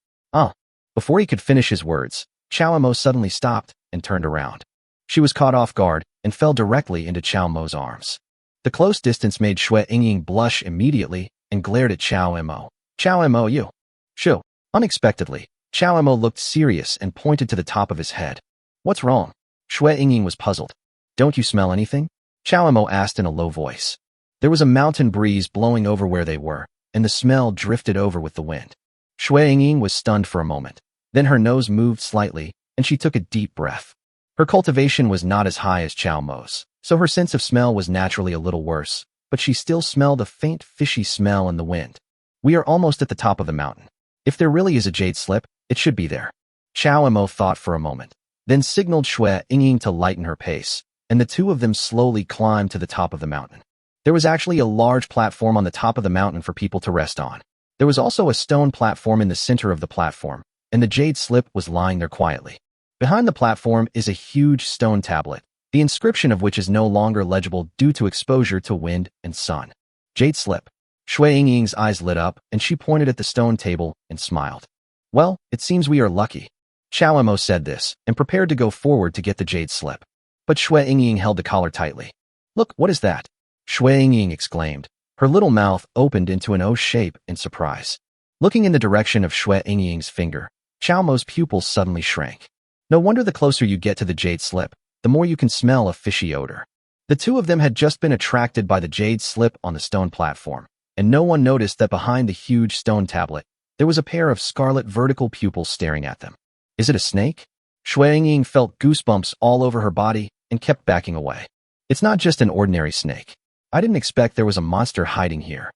Before he could finish his words, Chao Mo suddenly stopped and turned around. She was caught off guard and fell directly into Chao Mo's arms. The close distance made Xue Yingying blush immediately and glared at Chao Mo. Chao Mo, you. Shoo. Unexpectedly, Chao Mo looked serious and pointed to the top of his head. What's wrong? Xue Yingying was puzzled. Don't you smell anything? Chao Mo asked in a low voice. There was a mountain breeze blowing over where they were, and the smell drifted over with the wind. Xue Yingying was stunned for a moment. Then her nose moved slightly, and she took a deep breath. Her cultivation was not as high as Chow Mo's, so her sense of smell was naturally a little worse, but she still smelled a faint fishy smell in the wind. We are almost at the top of the mountain. If there really is a jade slip, it should be there. Chow Mo thought for a moment, then signaled Xue Yingying to lighten her pace, and the two of them slowly climbed to the top of the mountain. There was actually a large platform on the top of the mountain for people to rest on. There was also a stone platform in the center of the platform, and the jade slip was lying there quietly. Behind the platform is a huge stone tablet, the inscription of which is no longer legible due to exposure to wind and sun. Jade slip. Xue Yingying's eyes lit up, and she pointed at the stone table and smiled. Well, it seems we are lucky. Chow Mo said this, and prepared to go forward to get the jade slip. But Xue Yingying held the collar tightly. Look, what is that? Xue Yingying exclaimed. Her little mouth opened into an O shape in surprise. Looking in the direction of Xue Yingying's finger, Chow Mo's pupils suddenly shrank. No wonder the closer you get to the jade slip, the more you can smell a fishy odor. The two of them had just been attracted by the jade slip on the stone platform, and no one noticed that behind the huge stone tablet, there was a pair of scarlet vertical pupils staring at them. Is it a snake? Xue Yingying felt goosebumps all over her body and kept backing away. It's not just an ordinary snake. I didn't expect there was a monster hiding here.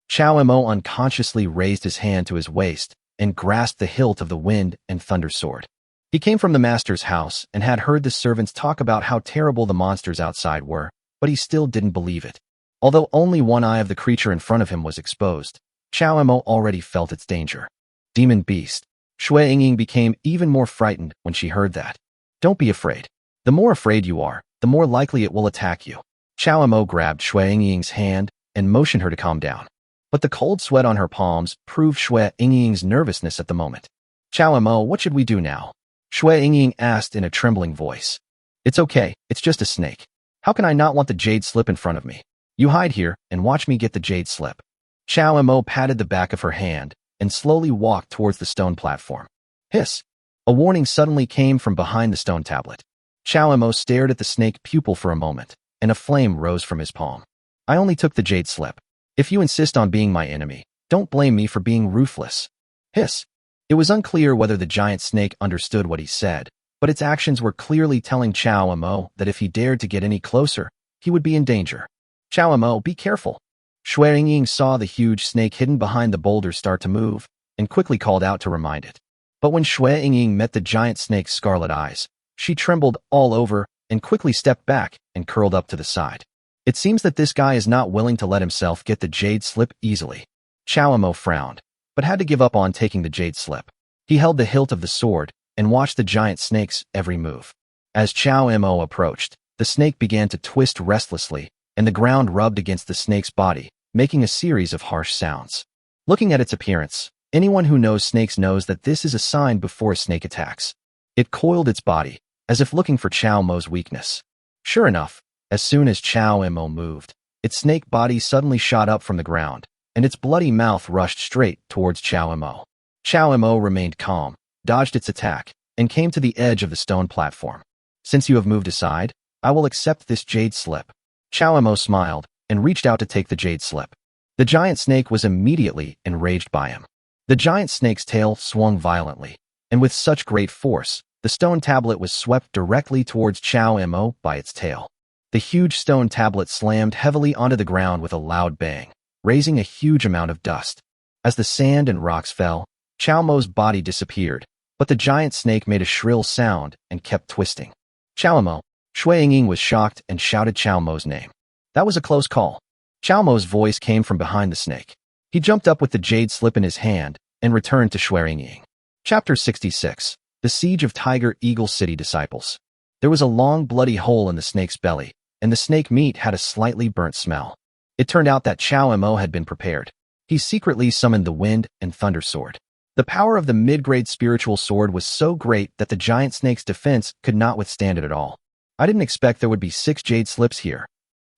Chow Mo unconsciously raised his hand to his waist and grasped the hilt of the wind and thunder sword. He came from the master's house and had heard the servants talk about how terrible the monsters outside were, but he still didn't believe it. Although only one eye of the creature in front of him was exposed, Chow Mo already felt its danger. Demon beast. Xue Yingying became even more frightened when she heard that. Don't be afraid. The more afraid you are, the more likely it will attack you. Chow Mo grabbed Xue Yingying's hand and motioned her to calm down. But the cold sweat on her palms proved Xue Yingying's nervousness at the moment. Chow Mo, what should we do now? Xue Yingying asked in a trembling voice. It's okay, it's just a snake. How can I not want the jade slip in front of me? You hide here and watch me get the jade slip. Chow Mo patted the back of her hand and slowly walked towards the stone platform. Hiss! A warning suddenly came from behind the stone tablet. Chow Mo stared at the snake pupil for a moment, and a flame rose from his palm. I only took the jade slip. If you insist on being my enemy, don't blame me for being ruthless. Hiss! It was unclear whether the giant snake understood what he said, but its actions were clearly telling Chow Mo that if he dared to get any closer, he would be in danger. Chow Mo, be careful. Xue Yingying saw the huge snake hidden behind the boulder start to move, and quickly called out to remind it. But when Xue Yingying met the giant snake's scarlet eyes, she trembled all over and quickly stepped back and curled up to the side. It seems that this guy is not willing to let himself get the jade slip easily. Chow Mo frowned, but had to give up on taking the jade slip. He held the hilt of the sword and watched the giant snake's every move. As Chow Mo approached, the snake began to twist restlessly, and the ground rubbed against the snake's body, making a series of harsh sounds. Looking at its appearance, anyone who knows snakes knows that this is a sign before a snake attacks. It coiled its body, as if looking for Chow Mo's weakness. Sure enough, as soon as Chow Mo moved, its snake body suddenly shot up from the ground, and its bloody mouth rushed straight towards Chow Mo. Chow Mo remained calm, dodged its attack, and came to the edge of the stone platform. Since you have moved aside, I will accept this jade slip. Chow Mo smiled and reached out to take the jade slip. The giant snake was immediately enraged by him. The giant snake's tail swung violently, and with such great force, the stone tablet was swept directly towards Chow Mo by its tail. The huge stone tablet slammed heavily onto the ground with a loud bang, raising a huge amount of dust. As the sand and rocks fell, Chow Mo's body disappeared, but the giant snake made a shrill sound and kept twisting. Chow Mo. Xue Yingying was shocked and shouted Chow Mo's name. That was a close call. Chow Mo's voice came from behind the snake. He jumped up with the jade slip in his hand and returned to Xue Yingying. Chapter 66. The Siege of Tiger Eagle City Disciples. There was a long bloody hole in the snake's belly, and the snake meat had a slightly burnt smell. It turned out that Chow Mo had been prepared. He secretly summoned the wind and thunder sword. The power of the mid-grade spiritual sword was so great that the giant snake's defense could not withstand it at all. I didn't expect there would be 6 jade slips here.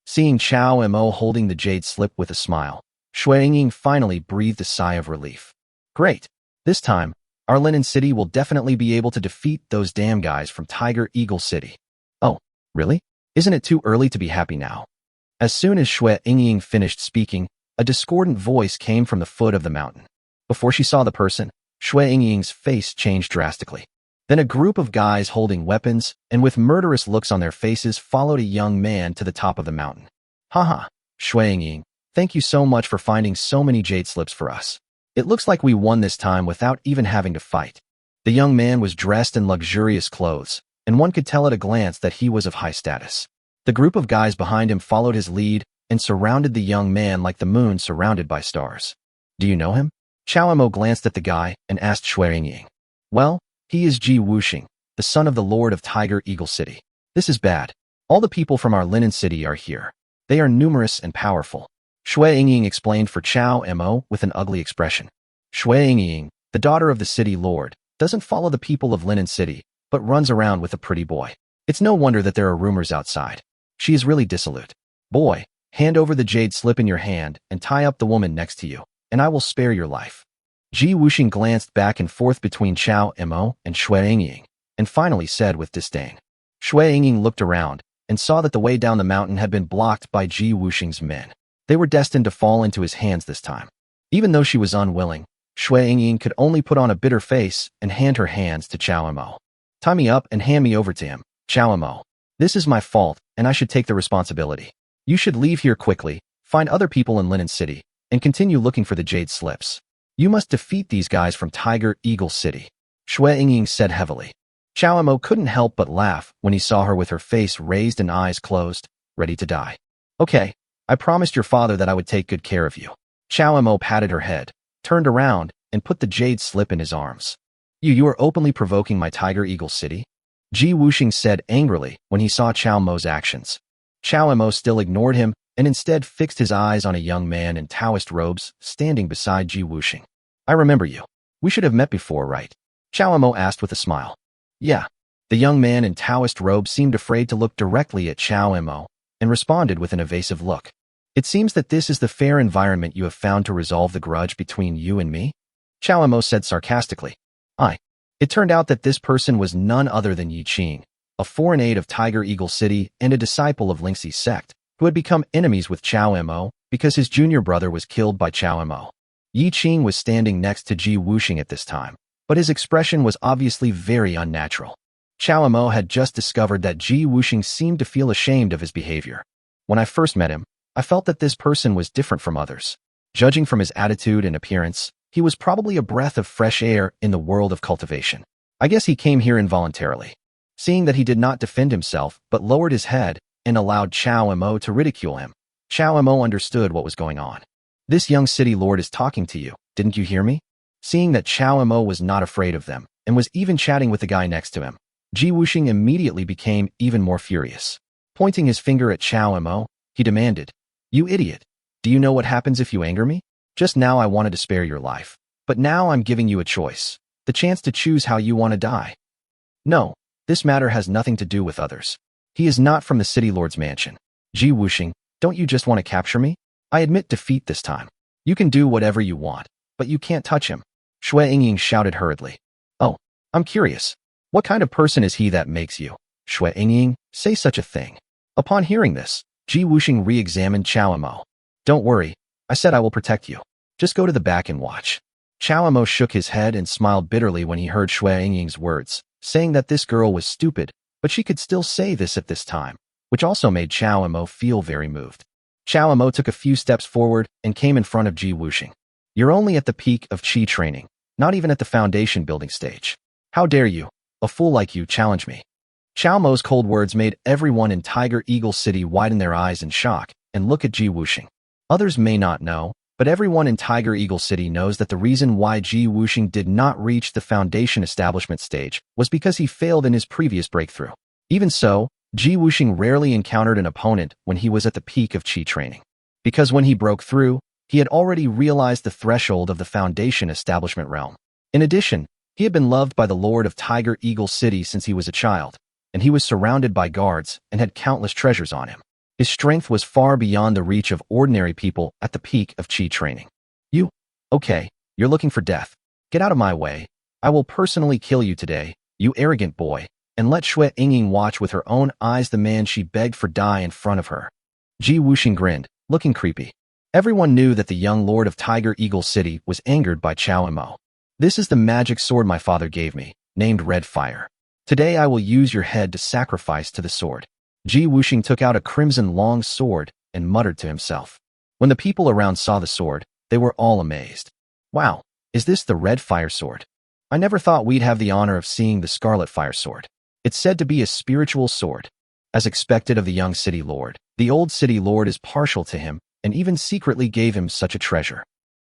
Seeing Chow Mo holding the jade slip with a smile, Xue Yingying finally breathed a sigh of relief. Great. This time, our Linen City will definitely be able to defeat those damn guys from Tiger Eagle City. Oh, really? Isn't it too early to be happy now? As soon as Xue Yingying finished speaking, a discordant voice came from the foot of the mountain. Before she saw the person, Xue Yingying's face changed drastically. Then a group of guys holding weapons and with murderous looks on their faces followed a young man to the top of the mountain. Haha, Shuang, thank you so much for finding so many jade slips for us. It looks like we won this time without even having to fight. The young man was dressed in luxurious clothes, and one could tell at a glance that he was of high status. The group of guys behind him followed his lead and surrounded the young man like the moon surrounded by stars. Do you know him? Chao Mo glanced at the guy and asked Shuang. Well, he is Ji Wuxing, the son of the Lord of Tiger Eagle City. This is bad. All the people from our linen city are here. They are numerous and powerful. Shuang explained for Chao Mo with an ugly expression. Shuang, the daughter of the city lord, doesn't follow the people of Linen City, but runs around with a pretty boy. It's no wonder that there are rumors outside. She is really dissolute. Boy, hand over the jade slip in your hand and tie up the woman next to you, and I will spare your life. Ji Wuxing glanced back and forth between Chao Mo and Shuang, and finally said with disdain. Shuang looked around and saw that the way down the mountain had been blocked by Ji Wuxing's men. They were destined to fall into his hands this time. Even though she was unwilling, Shuang could only put on a bitter face and hand her hands to Chao Mo. Tie me up and hand me over to him, Chao Mo. This is my fault, and I should take the responsibility. You should leave here quickly, find other people in Linen City, and continue looking for the jade slips. You must defeat these guys from Tiger Eagle City, Shuang said heavily. Chao Mo couldn't help but laugh when he saw her with her face raised and eyes closed, ready to die. Okay, I promised your father that I would take good care of you. Chao Mo patted her head, turned around, and put the jade slip in his arms. You are openly provoking my Tiger Eagle City? Ji Wuxing said angrily when he saw Chao Mo's actions. Chao Mo still ignored him and instead fixed his eyes on a young man in Taoist robes standing beside Ji Wuxing. I remember you. We should have met before, right? Chao Mo asked with a smile. Yeah. The young man in Taoist robes seemed afraid to look directly at Chao Mo and responded with an evasive look. It seems that this is the fair environment you have found to resolve the grudge between you and me? Chao Mo said sarcastically. It turned out that this person was none other than Yi Qing, a foreign aide of Tiger Eagle City and a disciple of Lingxi's sect, who had become enemies with Chao Mo because his junior brother was killed by Chao Mo. Yi Qing was standing next to Ji Wuxing at this time, but his expression was obviously very unnatural. Chao Mo had just discovered that Ji Wuxing seemed to feel ashamed of his behavior. When I first met him, I felt that this person was different from others. Judging from his attitude and appearance, he was probably a breath of fresh air in the world of cultivation. I guess he came here involuntarily. Seeing that he did not defend himself but lowered his head and allowed Chao Mo to ridicule him, Chao Mo understood what was going on. This young city lord is talking to you, didn't you hear me? Seeing that Chao Mo was not afraid of them and was even chatting with the guy next to him, Ji Wuxing immediately became even more furious. Pointing his finger at Chao Mo, he demanded, You idiot! Do you know what happens if you anger me? Just now I wanted to spare your life, but now I'm giving you a choice, the chance to choose how you want to die. No, this matter has nothing to do with others. He is not from the city lord's mansion. Ji Wuxing, don't you just want to capture me? I admit defeat this time. You can do whatever you want, but you can't touch him. Shuang shouted hurriedly. Oh, I'm curious. What kind of person is he that makes you, Shuang, say such a thing? Upon hearing this, Ji Wuxing re-examined Chao Mo. Don't worry, I said I will protect you. Just go to the back and watch. Chao Mo shook his head and smiled bitterly when he heard Shuang's words, saying that this girl was stupid, but she could still say this at this time, which also made Chao Mo feel very moved. Chao Mo took a few steps forward and came in front of Ji Wuxing. You're only at the peak of Qi training, not even at the foundation building stage. How dare you, a fool like you, challenge me? Chao Mo's cold words made everyone in Tiger Eagle City widen their eyes in shock and look at Ji Wuxing. Others may not know, but everyone in Tiger Eagle City knows that the reason why Ji Wuxing did not reach the foundation establishment stage was because he failed in his previous breakthrough. Even so, Ji Wuxing rarely encountered an opponent when he was at the peak of Qi training. Because when he broke through, he had already realized the threshold of the foundation establishment realm. In addition, he had been loved by the Lord of Tiger Eagle City since he was a child, and he was surrounded by guards and had countless treasures on him. His strength was far beyond the reach of ordinary people at the peak of Qi training. Okay, you're looking for death. Get out of my way. I will personally kill you today, you arrogant boy, and let Shuang watch with her own eyes the man she begged for die in front of her. Ji Wuxing grinned, looking creepy. Everyone knew that the young lord of Tiger Eagle City was angered by Chao Mo. This is the magic sword my father gave me, named Red Fire. Today I will use your head to sacrifice to the sword. Ji Wuxing took out a crimson long sword and muttered to himself. When the people around saw the sword, they were all amazed. Wow, is this the Red Fire sword? I never thought we'd have the honor of seeing the Scarlet Fire sword. It's said to be a spiritual sword. As expected of the young city lord, the old city lord is partial to him and even secretly gave him such a treasure.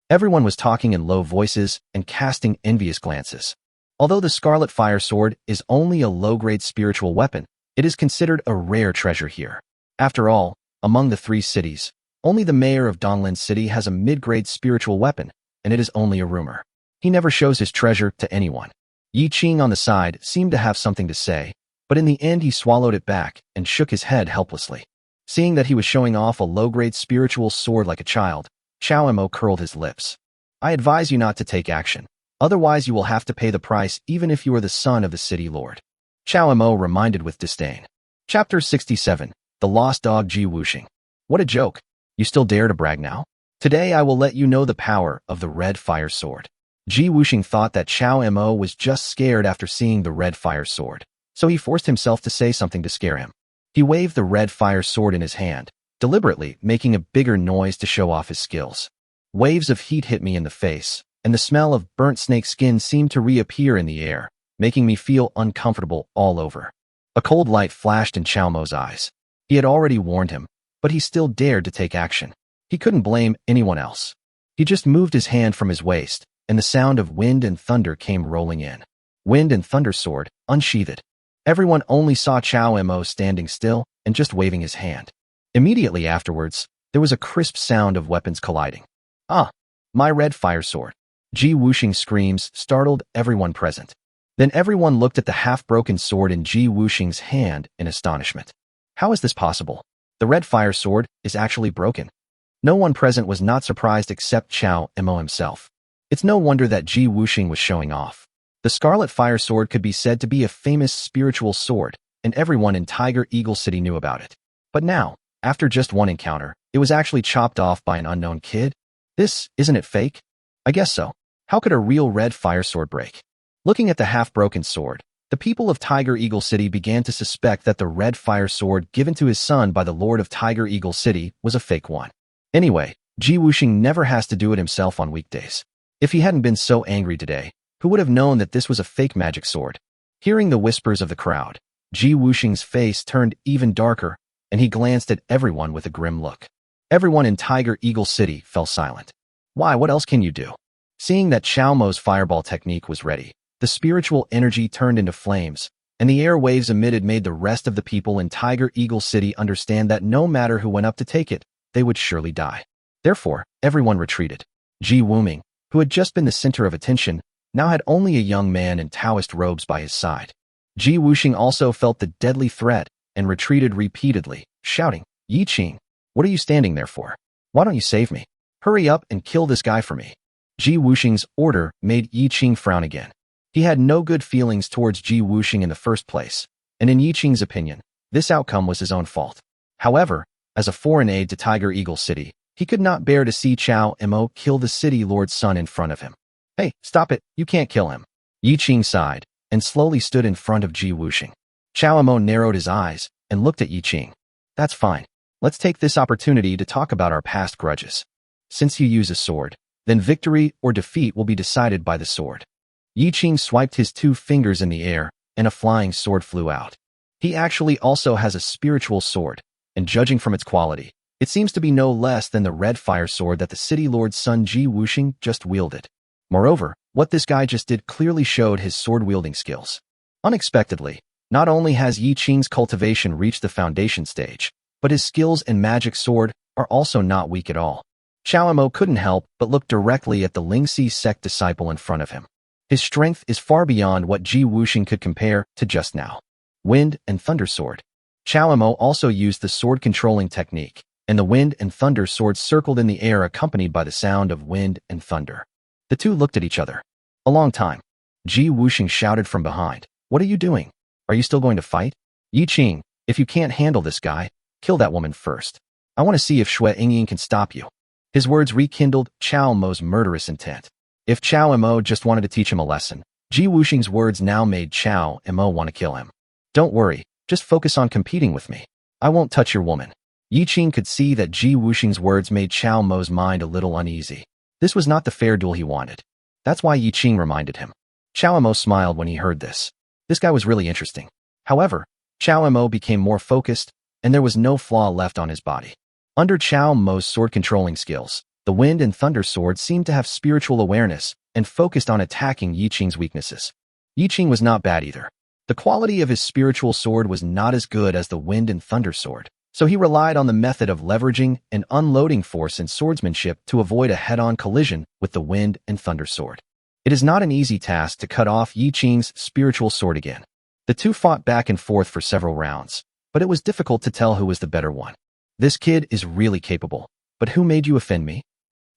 Everyone was talking in low voices and casting envious glances. Although the Scarlet Fire sword is only a low-grade spiritual weapon, it is considered a rare treasure here. After all, among the 3 cities, only the mayor of Donlin City has a mid-grade spiritual weapon, and it is only a rumor. He never shows his treasure to anyone. Yi Qing on the side seemed to have something to say, but in the end he swallowed it back and shook his head helplessly. Seeing that he was showing off a low-grade spiritual sword like a child, Chao Mo curled his lips. I advise you not to take action. Otherwise you will have to pay the price even if you are the son of the city lord. Chao Mo reminded with disdain. Chapter 67. The Lost Dog Ji Wuxing. What a joke. You still dare to brag now? Today I will let you know the power of the Red Fire sword. Ji Wuxing thought that Chao Mo was just scared after seeing the Red Fire sword, so he forced himself to say something to scare him. He waved the Red Fire sword in his hand, deliberately making a bigger noise to show off his skills. Waves of heat hit me in the face, and the smell of burnt snake skin seemed to reappear in the air, making me feel uncomfortable all over. A cold light flashed in Chao Mo's eyes. He had already warned him, but he still dared to take action. He couldn't blame anyone else. He just moved his hand from his waist, and the sound of wind and thunder came rolling in. Wind and Thunder sword, unsheathed. Everyone only saw Chao Mo standing still and just waving his hand. Immediately afterwards, there was a crisp sound of weapons colliding. Ah, my Red Fire sword. Ji Wuxing's screams startled everyone present. Then everyone looked at the half-broken sword in Ji Wuxing's hand in astonishment. How is this possible? The Red Fire sword is actually broken. No one present was not surprised except Chao Mo himself. It's no wonder that Ji Wuxing was showing off. The Scarlet Fire sword could be said to be a famous spiritual sword, and everyone in Tiger Eagle City knew about it. But now, after just one encounter, it was actually chopped off by an unknown kid? Isn't it fake? I guess so. How could a real Red Fire sword break? Looking at the half-broken sword, the people of Tiger Eagle City began to suspect that the Red Fire sword given to his son by the Lord of Tiger Eagle City was a fake one. Anyway, Ji Wuxing never has to do it himself on weekdays. If he hadn't been so angry today, who would have known that this was a fake magic sword? Hearing the whispers of the crowd, Ji Wuxing's face turned even darker, and he glanced at everyone with a grim look. Everyone in Tiger Eagle City fell silent. Why, what else can you do? Seeing that Chao Mo's fireball technique was ready, the spiritual energy turned into flames, and the air waves emitted made the rest of the people in Tiger Eagle City understand that no matter who went up to take it, they would surely die. Therefore, everyone retreated. Ji Wuxing, who had just been the center of attention, now had only a young man in Taoist robes by his side. Ji Wuxing also felt the deadly threat and retreated repeatedly, shouting, Yi Qing, what are you standing there for? Why don't you save me? Hurry up and kill this guy for me. Ji Wuxing's order made Yi Qing frown again. He had no good feelings towards Ji Wuxing in the first place, and in Yi Qing's opinion, this outcome was his own fault. However, as a foreign aide to Tiger Eagle City, he could not bear to see Chao Mo kill the city lord's son in front of him. Hey, stop it, you can't kill him. Yi Qing sighed and slowly stood in front of Ji Wuxing. Chao Mo narrowed his eyes and looked at Yi Qing. That's fine. Let's take this opportunity to talk about our past grudges. Since you use a sword, then victory or defeat will be decided by the sword. Yi Qing swiped his 2 fingers in the air, and a flying sword flew out. He actually also has a spiritual sword, and judging from its quality, it seems to be no less than the Red Fire sword that the city lord's son Ji Wuxing just wielded. Moreover, what this guy just did clearly showed his sword-wielding skills. Unexpectedly, not only has Yi Qing's cultivation reached the foundation stage, but his skills and magic sword are also not weak at all. Chao Mo couldn't help but look directly at the Lingxi sect disciple in front of him. His strength is far beyond what Ji Wuxing could compare to just now. Wind and Thunder sword. Chao Mo also used the sword-controlling technique, and the Wind and Thunder sword circled in the air accompanied by the sound of wind and thunder. The two looked at each other. A long time. Ji Wuxing shouted from behind, What are you doing? Are you still going to fight? Yi Qing, if you can't handle this guy, kill that woman first. I want to see if Xue Yingying can stop you. His words rekindled Chao Mo's murderous intent. If Chao Mo just wanted to teach him a lesson, Ji Wuxing's words now made Chao Mo want to kill him. Don't worry, just focus on competing with me. I won't touch your woman. Yi Qing could see that Ji Wuxing's words made Chao Mo's mind a little uneasy. This was not the fair duel he wanted. That's why Yi Qing reminded him. Chao Mo smiled when he heard this. This guy was really interesting. However, Chao Mo became more focused, and there was no flaw left on his body. Under Chao Mo's sword-controlling skills, the Wind and Thunder sword seemed to have spiritual awareness and focused on attacking Yi Qing's weaknesses. Yi Qing was not bad either. The quality of his spiritual sword was not as good as the Wind and Thunder sword, so he relied on the method of leveraging and unloading force and swordsmanship to avoid a head-on collision with the Wind and Thunder sword. It is not an easy task to cut off Yi Qing's spiritual sword again. The two fought back and forth for several rounds, but it was difficult to tell who was the better one. This kid is really capable, but who made you offend me?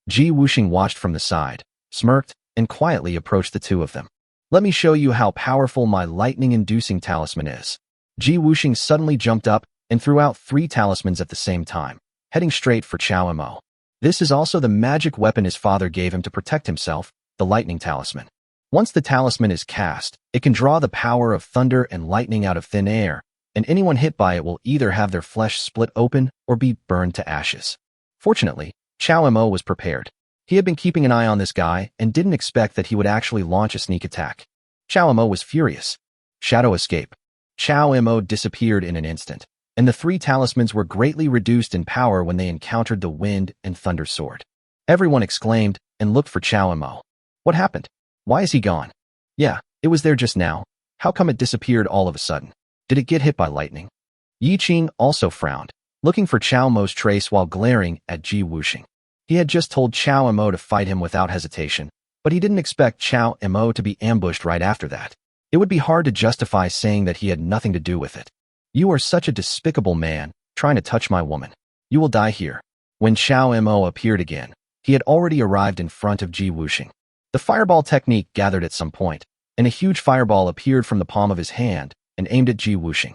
Ji Wuxing watched from the side, smirked, and quietly approached the two of them. Let me show you how powerful my lightning-inducing talisman is. Ji Wuxing suddenly jumped up and threw out 3 talismans at the same time, heading straight for Chao Mo. This is also the magic weapon his father gave him to protect himself, the lightning talisman. Once the talisman is cast, it can draw the power of thunder and lightning out of thin air, and anyone hit by it will either have their flesh split open or be burned to ashes. Fortunately, Chao Mo was prepared. He had been keeping an eye on this guy and didn't expect that he would actually launch a sneak attack. Chao Mo was furious. Shadow escape. Chao Mo disappeared in an instant, and the 3 talismans were greatly reduced in power when they encountered the Wind and Thunder sword. Everyone exclaimed and looked for Chao Mo. What happened? Why is he gone? Yeah, it was there just now. How come it disappeared all of a sudden? Did it get hit by lightning? Yi Qing also frowned, looking for Chao Mo's trace while glaring at Ji Wuxing. He had just told Chao Mo to fight him without hesitation, but he didn't expect Chao Mo to be ambushed right after that. It would be hard to justify saying that he had nothing to do with it. You are such a despicable man, trying to touch my woman. You will die here. When Chao Mo appeared again, he had already arrived in front of Ji Wuxing. The fireball technique gathered at some point, and a huge fireball appeared from the palm of his hand and aimed at Ji Wuxing.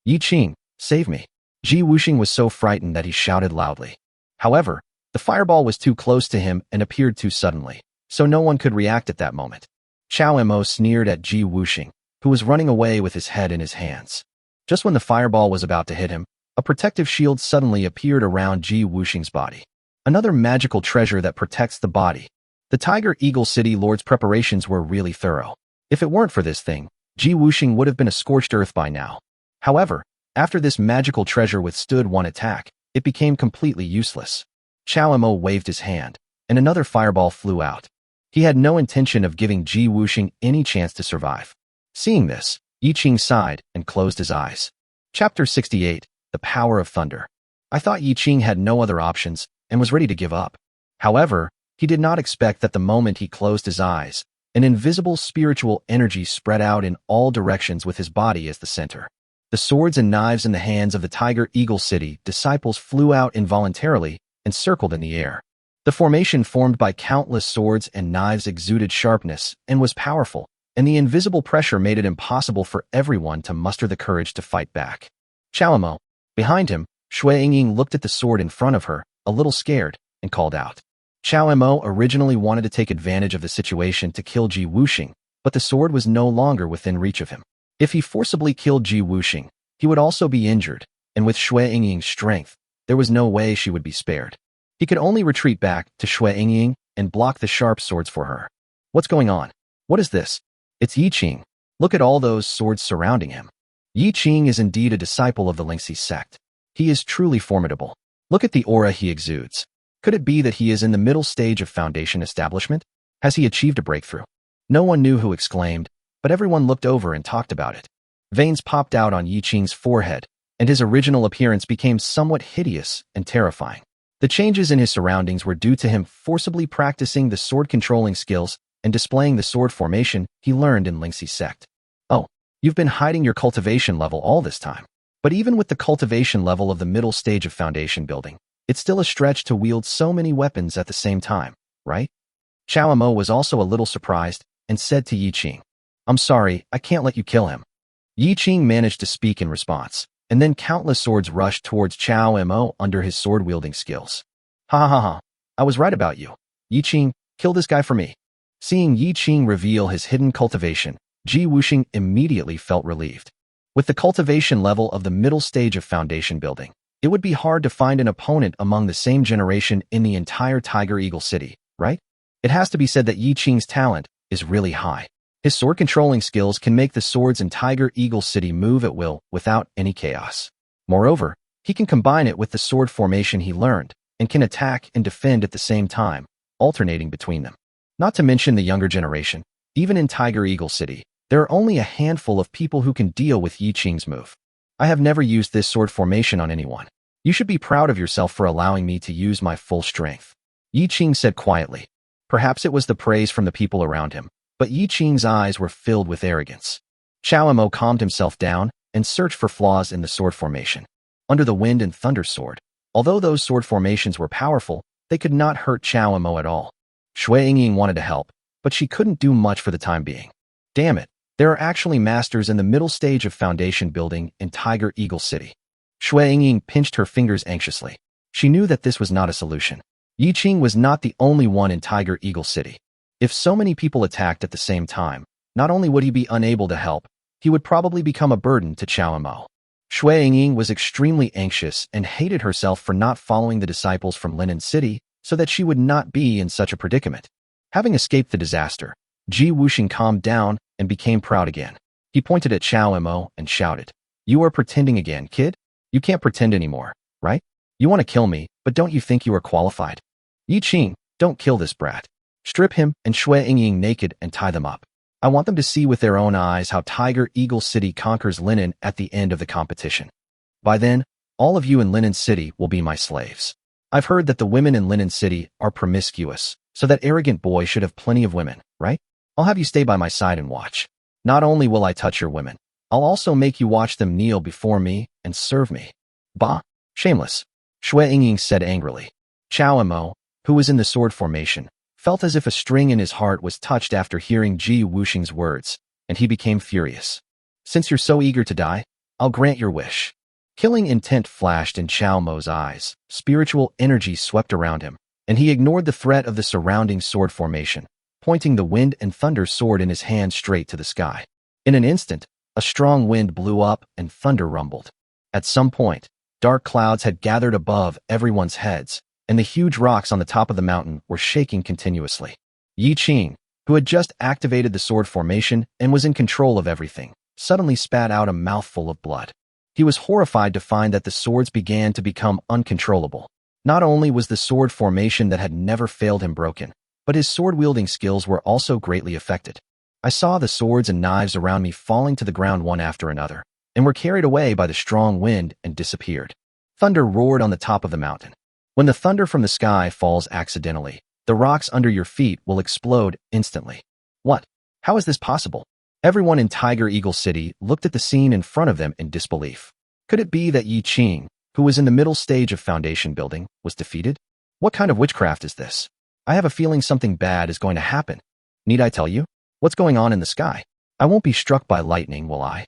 Yi Qing, save me. Ji Wuxing was so frightened that he shouted loudly. However, the fireball was too close to him and appeared too suddenly, so no one could react at that moment. Chao Mo sneered at Ji Wuxing, who was running away with his head in his hands. Just when the fireball was about to hit him, a protective shield suddenly appeared around Ji Wuxing's body. Another magical treasure that protects the body. The Tiger Eagle City Lord's preparations were really thorough. If it weren't for this thing, Ji Wuxing would have been a scorched earth by now. However, after this magical treasure withstood one attack, it became completely useless. Chao Mo waved his hand, and another fireball flew out. He had no intention of giving Ji Wuxing any chance to survive. Seeing this, Yi Qing sighed and closed his eyes. Chapter 68, The Power of Thunder. I thought Yi Qing had no other options and was ready to give up. However, he did not expect that the moment he closed his eyes, an invisible spiritual energy spread out in all directions with his body as the center. The swords and knives in the hands of the Tiger Eagle City disciples flew out involuntarily and circled in the air. The formation formed by countless swords and knives exuded sharpness and was powerful, and the invisible pressure made it impossible for everyone to muster the courage to fight back. Chao Mo, behind him, Shui Yingying looked at the sword in front of her, a little scared, and called out. Chao Mo originally wanted to take advantage of the situation to kill Ji Wuxing, but the sword was no longer within reach of him. If he forcibly killed Ji Wuxing, he would also be injured, and with Shui Yingying's strength, there was no way she would be spared. He could only retreat back to Shui Yingying and block the sharp swords for her. What's going on? What is this? It's Yi Qing. Look at all those swords surrounding him. Yi Qing is indeed a disciple of the Lingxi sect. He is truly formidable. Look at the aura he exudes. Could it be that he is in the middle stage of foundation establishment? Has he achieved a breakthrough? No one knew who exclaimed, but everyone looked over and talked about it. Veins popped out on Yi Qing's forehead, and his original appearance became somewhat hideous and terrifying. The changes in his surroundings were due to him forcibly practicing the sword-controlling skills and displaying the sword formation he learned in Lingxi sect. Oh, you've been hiding your cultivation level all this time. But even with the cultivation level of the middle stage of foundation building, it's still a stretch to wield so many weapons at the same time, right? Chao Mo was also a little surprised and said to Yi Qing, I'm sorry, I can't let you kill him. Yi Qing managed to speak in response, and then countless swords rushed towards Chao Mo under his sword-wielding skills. Ha ha ha ha, I was right about you. Yi Qing, kill this guy for me. Seeing Yi Qing reveal his hidden cultivation, Ji Wuxing immediately felt relieved. With the cultivation level of the middle stage of foundation building, it would be hard to find an opponent among the same generation in the entire Tiger Eagle City, right? It has to be said that Yi Qing's talent is really high. His sword controlling skills can make the swords in Tiger Eagle City move at will without any chaos. Moreover, he can combine it with the sword formation he learned, and can attack and defend at the same time, alternating between them. Not to mention the younger generation, even in Tiger Eagle City, there are only a handful of people who can deal with Yi Qing's move. I have never used this sword formation on anyone. You should be proud of yourself for allowing me to use my full strength. Yi Qing said quietly. Perhaps it was the praise from the people around him, but Yi Qing's eyes were filled with arrogance. Qiao Mo calmed himself down and searched for flaws in the sword formation. Under the wind and thunder sword, although those sword formations were powerful, they could not hurt Qiao Mo at all. Shui Yingying wanted to help, but she couldn't do much for the time being. Damn it, there are actually masters in the middle stage of foundation building in Tiger Eagle City. Shui Yingying pinched her fingers anxiously. She knew that this was not a solution. Yi Qing was not the only one in Tiger Eagle City. If so many people attacked at the same time, not only would he be unable to help, he would probably become a burden to Qiao Mo. Shui Yingying was extremely anxious and hated herself for not following the disciples from Linen City so that she would not be in such a predicament. Having escaped the disaster, Ji Wuxing calmed down and became proud again. He pointed at Qiao Mo and shouted, "You are pretending again, kid? You can't pretend anymore, right? You want to kill me, but don't you think you are qualified? Yi Qing, don't kill this brat. Strip him and Shui Yingying naked and tie them up. I want them to see with their own eyes how Tiger Eagle City conquers Linen at the end of the competition. By then, all of you in Linen City will be my slaves. I've heard that the women in Linen City are promiscuous, so that arrogant boy should have plenty of women, right? I'll have you stay by my side and watch. Not only will I touch your women, I'll also make you watch them kneel before me and serve me." Bah, shameless, Shui Yingying said angrily. Qiao Mo, who was in the sword formation, felt as if a string in his heart was touched after hearing Ji Wuxing's words, and he became furious. "Since you're so eager to die, I'll grant your wish." Killing intent flashed in Qiao Mo's eyes. Spiritual energy swept around him, and he ignored the threat of the surrounding sword formation, pointing the wind and thunder sword in his hand straight to the sky. In an instant, a strong wind blew up and thunder rumbled. At some point, dark clouds had gathered above everyone's heads, and the huge rocks on the top of the mountain were shaking continuously. Yi Qing, who had just activated the sword formation and was in control of everything, suddenly spat out a mouthful of blood. He was horrified to find that the swords began to become uncontrollable. Not only was the sword formation that had never failed him broken, but his sword-wielding skills were also greatly affected. I saw the swords and knives around me falling to the ground one after another, and were carried away by the strong wind and disappeared. Thunder roared on the top of the mountain. When the thunder from the sky falls accidentally, the rocks under your feet will explode instantly. What? How is this possible? Everyone in Tiger Eagle City looked at the scene in front of them in disbelief. Could it be that Yi Qing, who was in the middle stage of foundation building, was defeated? What kind of witchcraft is this? I have a feeling something bad is going to happen. Need I tell you? What's going on in the sky? I won't be struck by lightning, will I?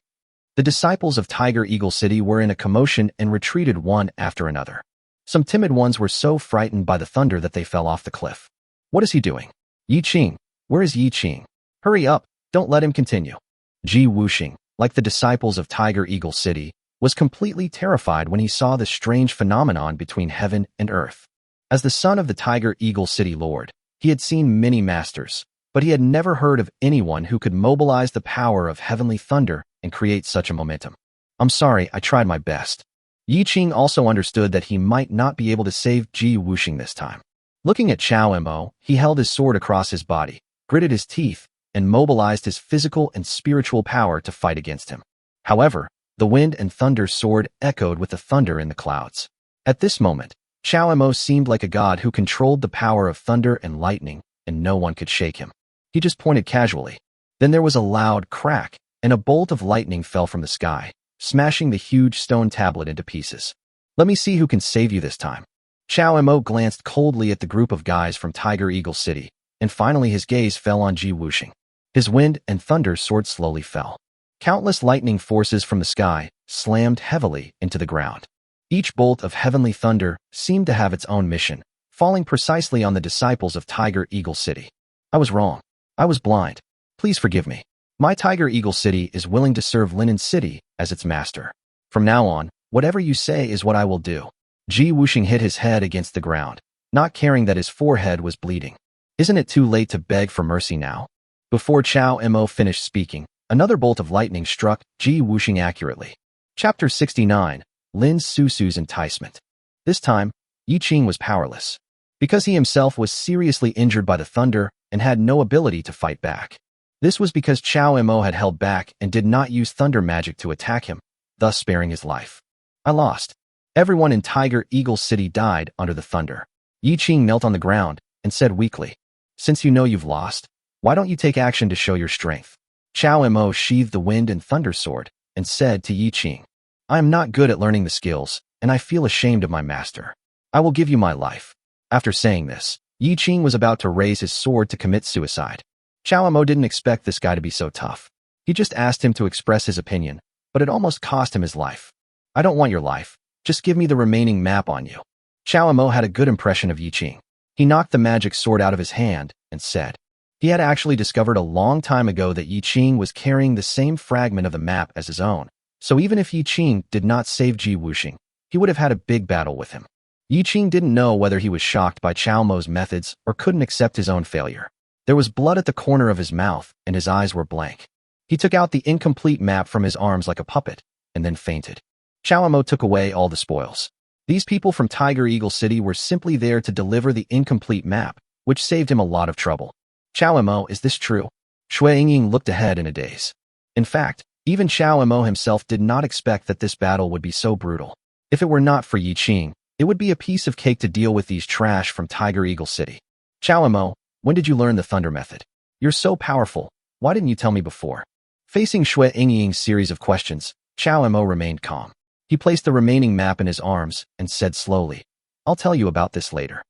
The disciples of Tiger Eagle City were in a commotion and retreated one after another. Some timid ones were so frightened by the thunder that they fell off the cliff. What is he doing? Yi Qing, where is Yi Qing? Hurry up, don't let him continue. Ji Wuxing, like the disciples of Tiger Eagle City, was completely terrified when he saw the strange phenomenon between heaven and earth. As the son of the Tiger Eagle City Lord, he had seen many masters, but he had never heard of anyone who could mobilize the power of heavenly thunder and create such a momentum. I'm sorry, I tried my best. Yi Qing also understood that he might not be able to save Ji Wuxing this time. Looking at Qiao Mo, he held his sword across his body, gritted his teeth, and mobilized his physical and spiritual power to fight against him. However, the wind and thunder sword echoed with the thunder in the clouds. At this moment, Qiao Mo seemed like a god who controlled the power of thunder and lightning, and no one could shake him. He just pointed casually. Then there was a loud crack, and a bolt of lightning fell from the sky, smashing the huge stone tablet into pieces. Let me see who can save you this time. Qiao Mo glanced coldly at the group of guys from Tiger Eagle City, and finally his gaze fell on Ji Wuxing. His wind and thunder sword slowly fell. Countless lightning forces from the sky slammed heavily into the ground. Each bolt of heavenly thunder seemed to have its own mission, falling precisely on the disciples of Tiger Eagle City. I was wrong. I was blind. Please forgive me. My Tiger Eagle City is willing to serve Linen City as its master. From now on, whatever you say is what I will do. Ji Wuxing hit his head against the ground, not caring that his forehead was bleeding. Isn't it too late to beg for mercy now? Before Chao Mo finished speaking, another bolt of lightning struck Ji Wuxing accurately. Chapter 69, Lin Susu's Enticement. This time, Yi Qing was powerless, because he himself was seriously injured by the thunder and had no ability to fight back. This was because Chao Mo had held back and did not use thunder magic to attack him, thus sparing his life. I lost. Everyone in Tiger Eagle City died under the thunder. Yi Qing knelt on the ground and said weakly, "Since you know you've lost, why don't you take action to show your strength?" Chao Mo sheathed the wind and thunder sword and said to Yi Qing, "I am not good at learning the skills, and I feel ashamed of my master. I will give you my life." After saying this, Yi Qing was about to raise his sword to commit suicide. Chao Mo didn't expect this guy to be so tough. He just asked him to express his opinion, but it almost cost him his life. "I don't want your life. Just give me the remaining map on you." Chao Mo had a good impression of Yi Qing. He knocked the magic sword out of his hand and said, he had actually discovered a long time ago that Yi Qing was carrying the same fragment of the map as his own, so even if Yi Qing did not save Ji Wuxing, he would have had a big battle with him. Yi Qing didn't know whether he was shocked by Chao Mo's methods or couldn't accept his own failure. There was blood at the corner of his mouth and his eyes were blank. He took out the incomplete map from his arms like a puppet and then fainted. Chao Mo took away all the spoils. These people from Tiger Eagle City were simply there to deliver the incomplete map, which saved him a lot of trouble. Chao Mo, is this true? Shui Yingying looked ahead in a daze. In fact, even Chao Mo himself did not expect that this battle would be so brutal. If it were not for Yi Qing, it would be a piece of cake to deal with these trash from Tiger Eagle City. Chao Mo, when did you learn the thunder method? You're so powerful. Why didn't you tell me before? Facing Shui Yingying's series of questions, Chao Mo remained calm. He placed the remaining map in his arms and said slowly, "I'll tell you about this later."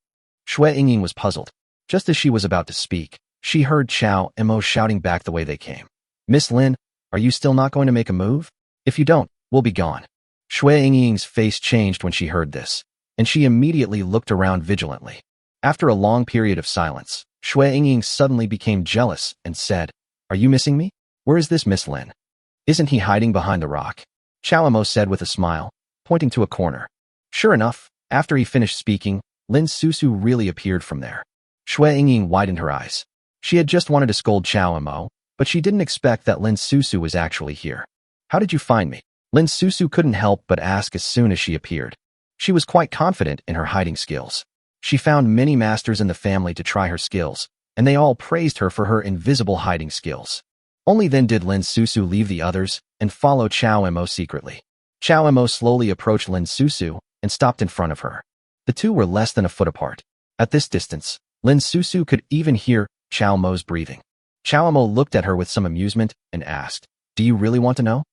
Shui Yingying was puzzled. Just as she was about to speak, she heard Chao Mo shouting back the way they came. "Miss Lin, are you still not going to make a move? If you don't, we'll be gone." Shui Yingying's face changed when she heard this, and she immediately looked around vigilantly. After a long period of silence, Shui Yingying suddenly became jealous and said, "Are you missing me? Where is this Miss Lin? Isn't he hiding behind the rock?" Chao Mo said with a smile, pointing to a corner. Sure enough, after he finished speaking, Lin Susu really appeared from there. Shui Yingying widened her eyes. She had just wanted to scold Chao Mo, but she didn't expect that Lin Susu was actually here. "How did you find me?" Lin Susu couldn't help but ask as soon as she appeared. She was quite confident in her hiding skills. She found many masters in the family to try her skills, and they all praised her for her invisible hiding skills. Only then did Lin Susu leave the others and follow Chao Mo secretly. Chao Mo slowly approached Lin Susu and stopped in front of her. The two were less than a foot apart. At this distance, Lin Susu could even hear Chao Mo's breathing. Chao Mo looked at her with some amusement and asked, "Do you really want to know?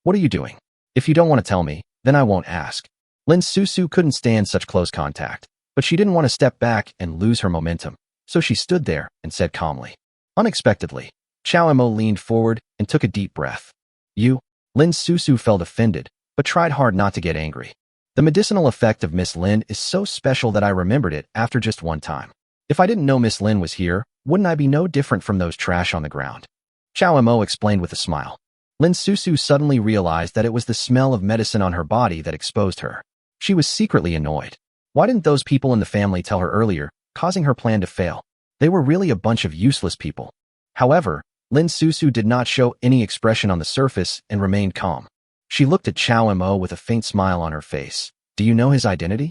What are you doing? If you don't want to tell me, then I won't ask." Lin Susu couldn't stand such close contact, but she didn't want to step back and lose her momentum, so she stood there and said calmly. Unexpectedly, Chao Mo leaned forward and took a deep breath. "You?" Lin Susu felt offended, but tried hard not to get angry. "The medicinal effect of Miss Lin is so special that I remembered it after just one time. If I didn't know Miss Lin was here, wouldn't I be no different from those trash on the ground?" Chao Mo explained with a smile. Lin Susu suddenly realized that it was the smell of medicine on her body that exposed her. She was secretly annoyed. Why didn't those people in the family tell her earlier, causing her plan to fail? They were really a bunch of useless people. However, Lin Susu did not show any expression on the surface and remained calm. She looked at Chao Mo with a faint smile on her face. "Do you know his identity?"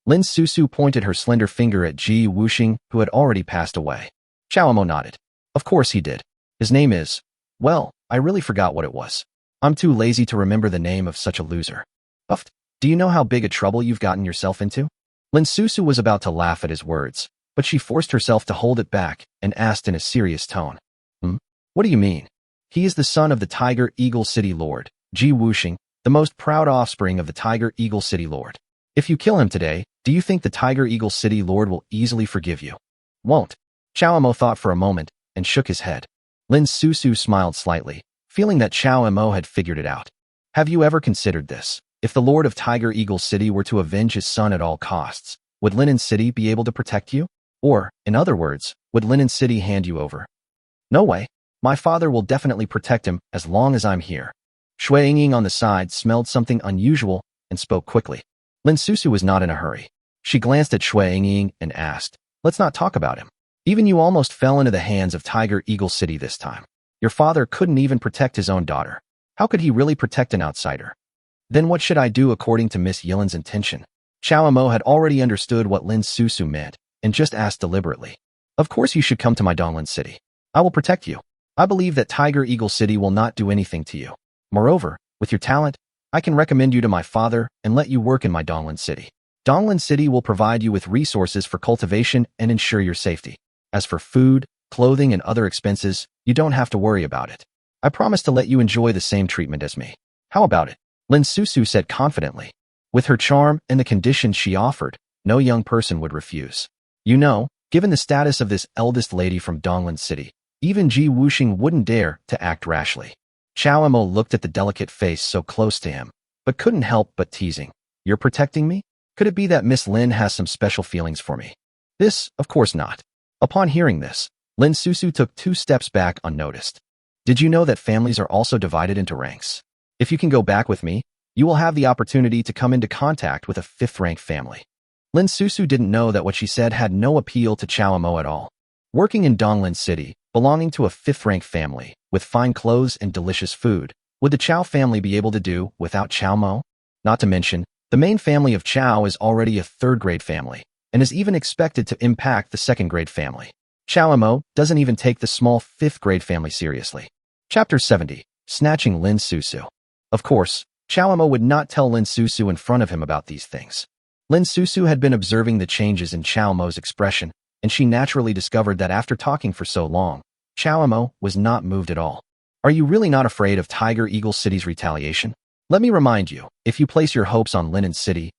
Lin Susu pointed her slender finger at Ji Wuxing, who had already passed away. Chao Mo nodded. "Of course he did. His name is... well, I really forgot what it was. I'm too lazy to remember the name of such a loser." "Uffed. Do you know how big a trouble you've gotten yourself into?" Lin Susu was about to laugh at his words, but she forced herself to hold it back and asked in a serious tone. What do you mean?" "He is the son of the Tiger Eagle City Lord, Ji Wuxing, the most proud offspring of the Tiger Eagle City Lord. If you kill him today, do you think the Tiger Eagle City Lord will easily forgive you?" "Won't." Chao Mo thought for a moment and shook his head. Lin Susu smiled slightly, feeling that Chao Mo had figured it out. "Have you ever considered this? If the Lord of Tiger Eagle City were to avenge his son at all costs, would Linen City be able to protect you? Or, in other words, would Linen City hand you over?" No way. My father will definitely protect him as long as I'm here. Shui Ying on the side smelled something unusual and spoke quickly. Lin Susu was not in a hurry. She glanced at Shui Ying and asked, "Let's not talk about him. Even you almost fell into the hands of Tiger Eagle City this time. Your father couldn't even protect his own daughter. How could he really protect an outsider? Then what should I do according to Miss Yilin's intention?" Chao Mo had already understood what Lin Susu meant and just asked deliberately. "Of course you should come to my Donglan City. I will protect you. I believe that Tiger Eagle City will not do anything to you. Moreover, with your talent, I can recommend you to my father and let you work in my Donglan City. Donglan City will provide you with resources for cultivation and ensure your safety. As for food, clothing, and other expenses, you don't have to worry about it. I promise to let you enjoy the same treatment as me. How about it?" Lin Susu said confidently. With her charm and the conditions she offered, no young person would refuse. You know, given the status of this eldest lady from Donglan City, even Ji Wuxing wouldn't dare to act rashly. Chao Mo looked at the delicate face so close to him, but couldn't help but teasing. "You're protecting me? Could it be that Miss Lin has some special feelings for me?" This, of course not. Upon hearing this, Lin Susu took 2 steps back unnoticed. "Did you know that families are also divided into ranks? If you can go back with me, you will have the opportunity to come into contact with a 5th-rank family." Lin Susu didn't know that what she said had no appeal to Chao Mo at all. Working in Donglan City, belonging to a 5th-rank family, with fine clothes and delicious food, would the Chao family be able to do without Chao Mo? Not to mention, the main family of Chao is already a 3rd-grade family, and is even expected to impact the 2nd-grade family. Chao Mo doesn't even take the small 5th-grade family seriously. Chapter 70. Snatching Lin Susu. Of course, Chao Mo would not tell Lin Susu in front of him about these things. Lin Susu had been observing the changes in Chao Mo's expression, and she naturally discovered that after talking for so long, Chao Mo was not moved at all. "Are you really not afraid of Tiger Eagle City's retaliation? Let me remind you, if you place your hopes on Linen City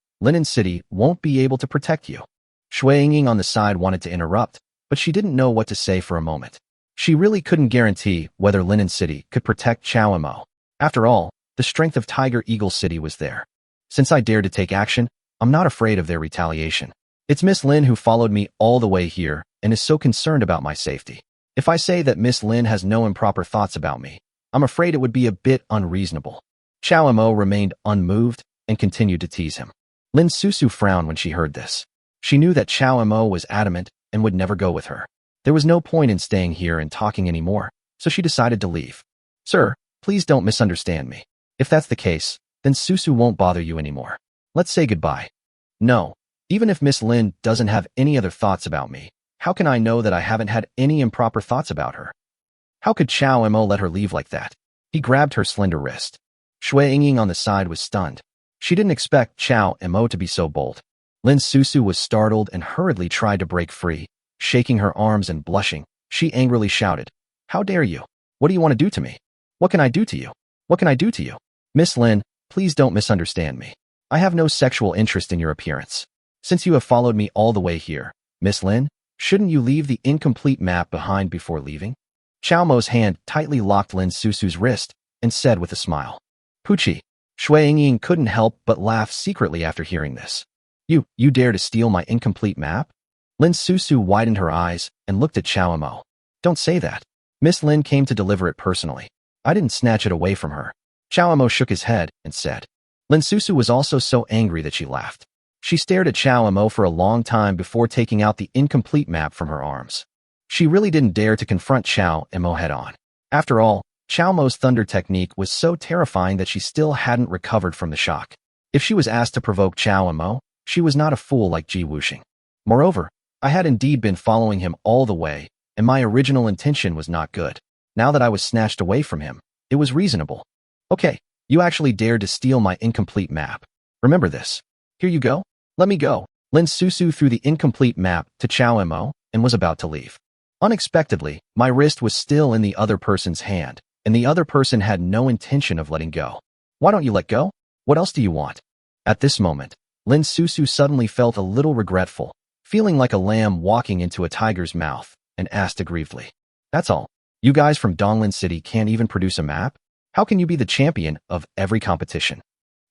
won't be able to protect you." Shui Ying on the side wanted to interrupt, but she didn't know what to say for a moment. She really couldn't guarantee whether Linen City could protect Chao Mo. After all, the strength of Tiger Eagle City was there. "Since I dared to take action, I'm not afraid of their retaliation. It's Miss Lin who followed me all the way here and is so concerned about my safety. If I say that Miss Lin has no improper thoughts about me, I'm afraid it would be a bit unreasonable." Chao Mo remained unmoved and continued to tease him. Lin Susu frowned when she heard this. She knew that Chao Mo was adamant and would never go with her. There was no point in staying here and talking anymore, so she decided to leave. "Sir, please don't misunderstand me. If that's the case, then Susu won't bother you anymore. Let's say goodbye." "No, even if Miss Lin doesn't have any other thoughts about me, how can I know that I haven't had any improper thoughts about her? How could Chao Mo let her leave like that?" He grabbed her slender wrist. Shui Ying on the side was stunned. She didn't expect Chao Mo to be so bold. Lin Susu was startled and hurriedly tried to break free. Shaking her arms and blushing, she angrily shouted, "How dare you? What do you want to do to me? What can I do to you? What can I do to you? Miss Lin, please don't misunderstand me. I have no sexual interest in your appearance. Since you have followed me all the way here, Miss Lin, shouldn't you leave the incomplete map behind before leaving?" Chao Mo's hand tightly locked Lin Susu's wrist and said with a smile. "Poochie." Shui Ying couldn't help but laugh secretly after hearing this. You dare to steal my incomplete map?" Lin Susu widened her eyes and looked at Chao Mo. "Don't say that. Miss Lin came to deliver it personally. I didn't snatch it away from her." Chao Mo shook his head and said. Lin Susu was also so angry that she laughed. She stared at Chao Mo for a long time before taking out the incomplete map from her arms. She really didn't dare to confront Chao Mo head-on. After all, Chao Mo's thunder technique was so terrifying that she still hadn't recovered from the shock. If she was asked to provoke Chao Mo, she was not a fool like Ji Wuxing. Moreover, I had indeed been following him all the way, and my original intention was not good. Now that I was snatched away from him, it was reasonable. "Okay, you actually dared to steal my incomplete map. Remember this. Here you go. Let me go." Lin Susu threw the incomplete map to Chao Mo and was about to leave. Unexpectedly, my wrist was still in the other person's hand, and the other person had no intention of letting go. "Why don't you let go? What else do you want?" At this moment, Lin Susu suddenly felt a little regretful, feeling like a lamb walking into a tiger's mouth, and asked aggrievedly, "That's all? You guys from Donglan City can't even produce a map? How can you be the champion of every competition?"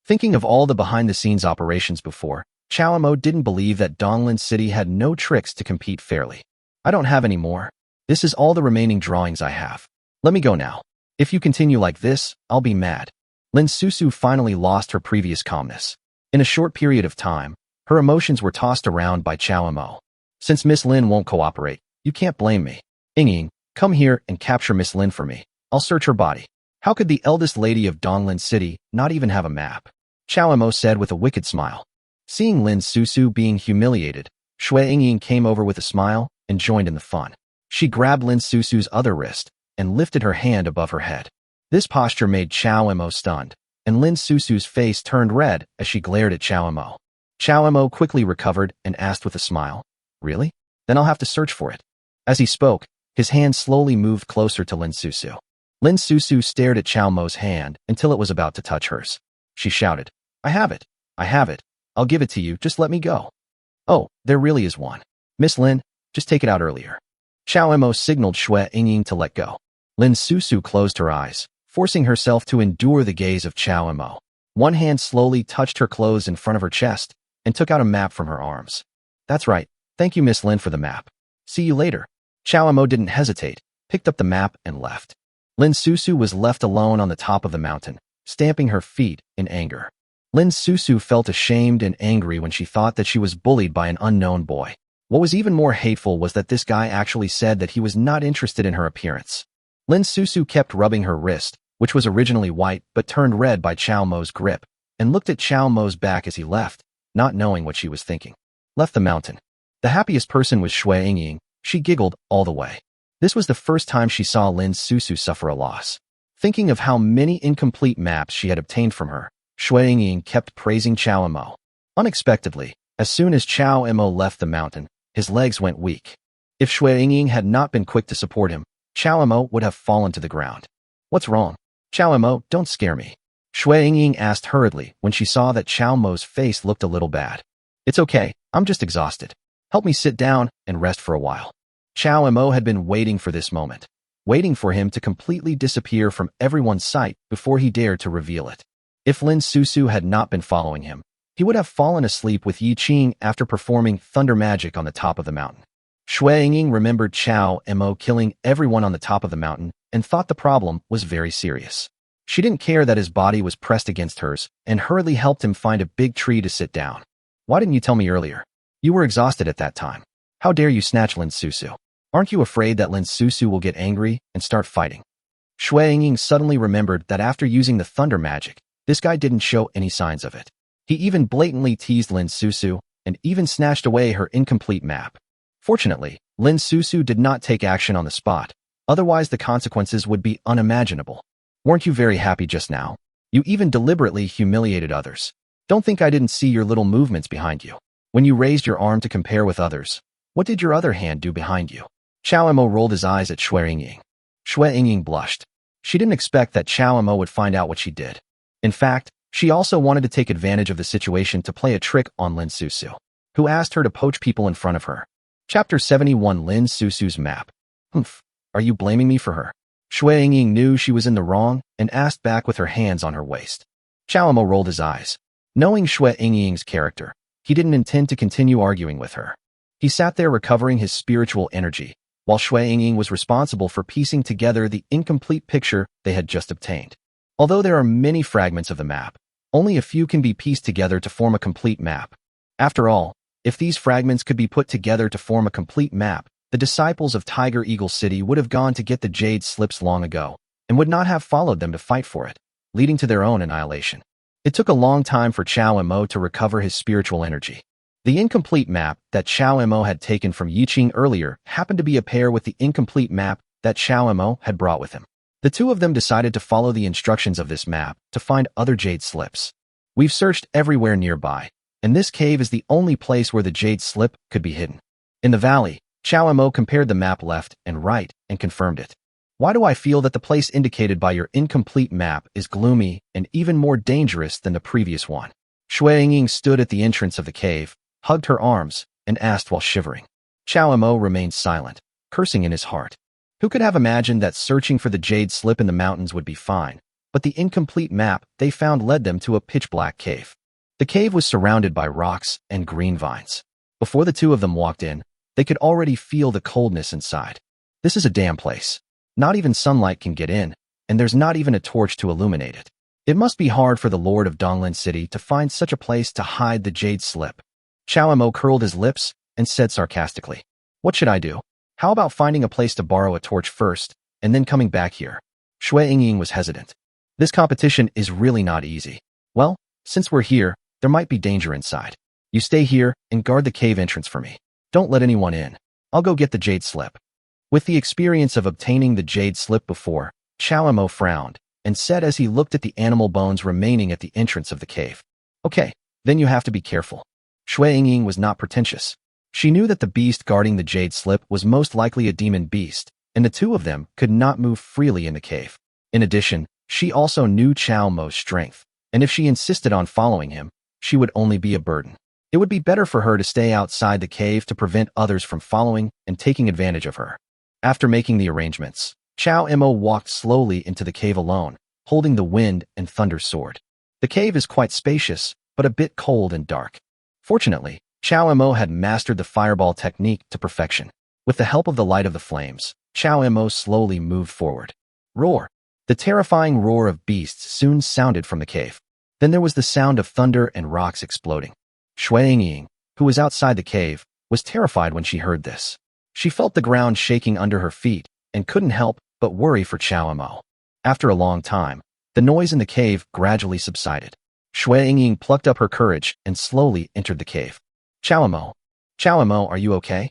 Thinking of all the behind-the-scenes operations before, Chao Mo didn't believe that Donglan City had no tricks to compete fairly. "I don't have any more. This is all the remaining drawings I have. Let me go now. If you continue like this, I'll be mad. Lin Susu finally lost her previous calmness. In a short period of time, her emotions were tossed around by Chao Mo. Since Miss Lin won't cooperate, you can't blame me. Ying, come here and capture Miss Lin for me. I'll search her body. How could the eldest lady of Donglin City not even have a map? Chao Mo said with a wicked smile. Seeing Lin Susu being humiliated, Shui Ying came over with a smile and joined in the fun. She grabbed Lin Susu's other wrist and lifted her hand above her head. This posture made Chao Mo stunned, and Lin Susu's face turned red as she glared at Chao Mo. Chao Mo quickly recovered and asked with a smile, "Really? Then I'll have to search for it." As he spoke, his hand slowly moved closer to Lin Susu. Lin Susu stared at Chao Mo's hand until it was about to touch hers. She shouted, "I have it! I have it! I'll give it to you, just let me go." "Oh, there really is one. Miss Lin, just take it out earlier." Chao Mo signaled Shui Ying to let go. Lin Susu closed her eyes, forcing herself to endure the gaze of Chao Mo. One hand slowly touched her clothes in front of her chest and took out a map from her arms. "That's right. Thank you, Miss Lin, for the map. See you later." Chao Mo didn't hesitate, picked up the map and left. Lin Susu was left alone on the top of the mountain, stamping her feet in anger. Lin Susu felt ashamed and angry when she thought that she was bullied by an unknown boy. What was even more hateful was that this guy actually said that he was not interested in her appearance. Lin Susu kept rubbing her wrist, which was originally white but turned red by Chao Mo's grip, and looked at Chao Mo's back as he left, not knowing what she was thinking. Left the mountain. The happiest person was Shui Ying. She giggled all the way. This was the first time she saw Lin Susu suffer a loss. Thinking of how many incomplete maps she had obtained from her, Shui Ying kept praising Chao Mo. Unexpectedly, as soon as Chao Mo left the mountain, his legs went weak. If Shui Ying had not been quick to support him, Chao Mo would have fallen to the ground. "What's wrong? Chao Mo, don't scare me." Shui Ying asked hurriedly when she saw that Chao Mo's face looked a little bad. "It's okay, I'm just exhausted. Help me sit down and rest for a while." Chao Mo had been waiting for this moment, waiting for him to completely disappear from everyone's sight before he dared to reveal it. If Lin Susu had not been following him, he would have fallen asleep with Yi Qing after performing thunder magic on the top of the mountain. Shui Ying remembered Chao Mo killing everyone on the top of the mountain and thought the problem was very serious. She didn't care that his body was pressed against hers and hurriedly helped him find a big tree to sit down. "Why didn't you tell me earlier? You were exhausted at that time. How dare you snatch Lin Susu? Aren't you afraid that Lin Susu will get angry and start fighting?" Shui Ying suddenly remembered that after using the thunder magic, this guy didn't show any signs of it. He even blatantly teased Lin Susu and even snatched away her incomplete map. Fortunately, Lin Susu did not take action on the spot, otherwise the consequences would be unimaginable. "Weren't you very happy just now? You even deliberately humiliated others. Don't think I didn't see your little movements behind you. When you raised your arm to compare with others, what did your other hand do behind you?" Chao Mo rolled his eyes at Shui Ying. Shui Ying blushed. She didn't expect that Chao Mo would find out what she did. In fact, she also wanted to take advantage of the situation to play a trick on Lin Susu, who asked her to poach people in front of her. Chapter 71 Lin Susu's Map. "Humph, are you blaming me for her?" Shui Ying knew she was in the wrong and asked back with her hands on her waist. Chao Mo rolled his eyes. Knowing Shui Ying's character, he didn't intend to continue arguing with her. He sat there recovering his spiritual energy, while Shui Ying was responsible for piecing together the incomplete picture they had just obtained. Although there are many fragments of the map, only a few can be pieced together to form a complete map. After all, if these fragments could be put together to form a complete map, the disciples of Tiger Eagle City would have gone to get the jade slips long ago, and would not have followed them to fight for it, leading to their own annihilation. It took a long time for Chao Mo to recover his spiritual energy. The incomplete map that Chao Mo had taken from Yi Qing earlier happened to be a pair with the incomplete map that Chao Mo had brought with him. The two of them decided to follow the instructions of this map to find other jade slips. "We've searched everywhere nearby, and this cave is the only place where the jade slip could be hidden." In the valley, Chao Mo compared the map left and right and confirmed it. "Why do I feel that the place indicated by your incomplete map is gloomy and even more dangerous than the previous one?" Shui Ying stood at the entrance of the cave, hugged her arms, and asked while shivering. Chao Mo remained silent, cursing in his heart. Who could have imagined that searching for the jade slip in the mountains would be fine, but the incomplete map they found led them to a pitch-black cave. The cave was surrounded by rocks and green vines. Before the two of them walked in, they could already feel the coldness inside. This is a damn place. Not even sunlight can get in, and there's not even a torch to illuminate it. It must be hard for the Lord of Donglin City to find such a place to hide the jade slip. Chao Mo curled his lips and said sarcastically, "What should I do? How about finding a place to borrow a torch first, and then coming back here?" Shui Yingying was hesitant. This competition is really not easy. Well, since we're here, there might be danger inside. You stay here and guard the cave entrance for me. Don't let anyone in. I'll go get the jade slip. With the experience of obtaining the jade slip before, Chao Mo frowned and said as he looked at the animal bones remaining at the entrance of the cave, "Okay, then you have to be careful." Shui Yingying was not pretentious. She knew that the beast guarding the jade slip was most likely a demon beast, and the two of them could not move freely in the cave. In addition, she also knew Chao Mo's strength, and if she insisted on following him, she would only be a burden. It would be better for her to stay outside the cave to prevent others from following and taking advantage of her. After making the arrangements, Chao Mo walked slowly into the cave alone, holding the wind and thunder sword. The cave is quite spacious, but a bit cold and dark. Fortunately, Chao Mo had mastered the fireball technique to perfection. With the help of the light of the flames, Chao Mo slowly moved forward. Roar! The terrifying roar of beasts soon sounded from the cave. Then there was the sound of thunder and rocks exploding. Shui Yingying, who was outside the cave, was terrified when she heard this. She felt the ground shaking under her feet and couldn't help but worry for Chao Mo. After a long time, the noise in the cave gradually subsided. Shui Yingying plucked up her courage and slowly entered the cave. Chao Mo, are you okay?"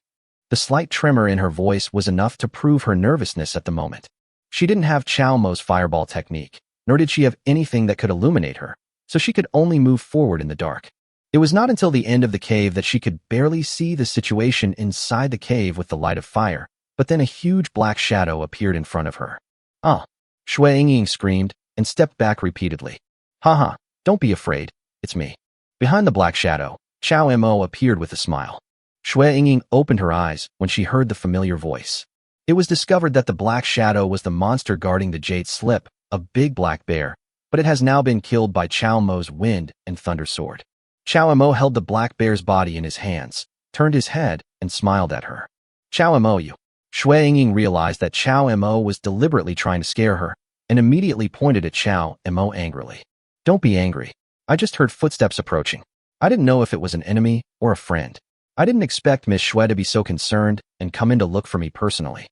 The slight tremor in her voice was enough to prove her nervousness at the moment. She didn't have Chao Mo's fireball technique, nor did she have anything that could illuminate her, so she could only move forward in the dark. It was not until the end of the cave that she could barely see the situation inside the cave with the light of fire, but then a huge black shadow appeared in front of her. "Ah!" Shui Yingying screamed and stepped back repeatedly. "Haha, don't be afraid, it's me." Behind the black shadow, Chao Mo appeared with a smile. Shui Yingying opened her eyes when she heard the familiar voice. It was discovered that the black shadow was the monster guarding the jade slip, a big black bear, but it has now been killed by Chao Mo's wind and thunder sword. Chao Mo held the black bear's body in his hands, turned his head, and smiled at her. "Chao Mo, you." Shui Yingying realized that Chao Mo was deliberately trying to scare her, and immediately pointed at Chao Mo angrily. "Don't be angry. I just heard footsteps approaching. I didn't know if it was an enemy or a friend. I didn't expect Miss Shui to be so concerned and come in to look for me personally."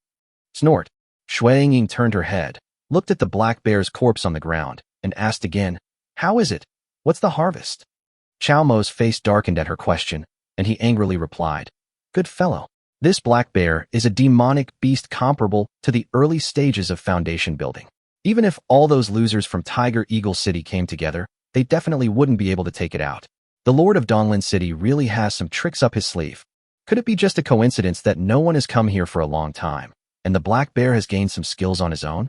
Snort. Shui Yingying turned her head, looked at the black bear's corpse on the ground, and asked again, "How is it? What's the harvest?" Chao Mo's face darkened at her question, and he angrily replied, "Good fellow. This black bear is a demonic beast comparable to the early stages of foundation building. Even if all those losers from Tiger Eagle City came together, they definitely wouldn't be able to take it out. The Lord of Donglin City really has some tricks up his sleeve. Could it be just a coincidence that no one has come here for a long time, and the black bear has gained some skills on his own?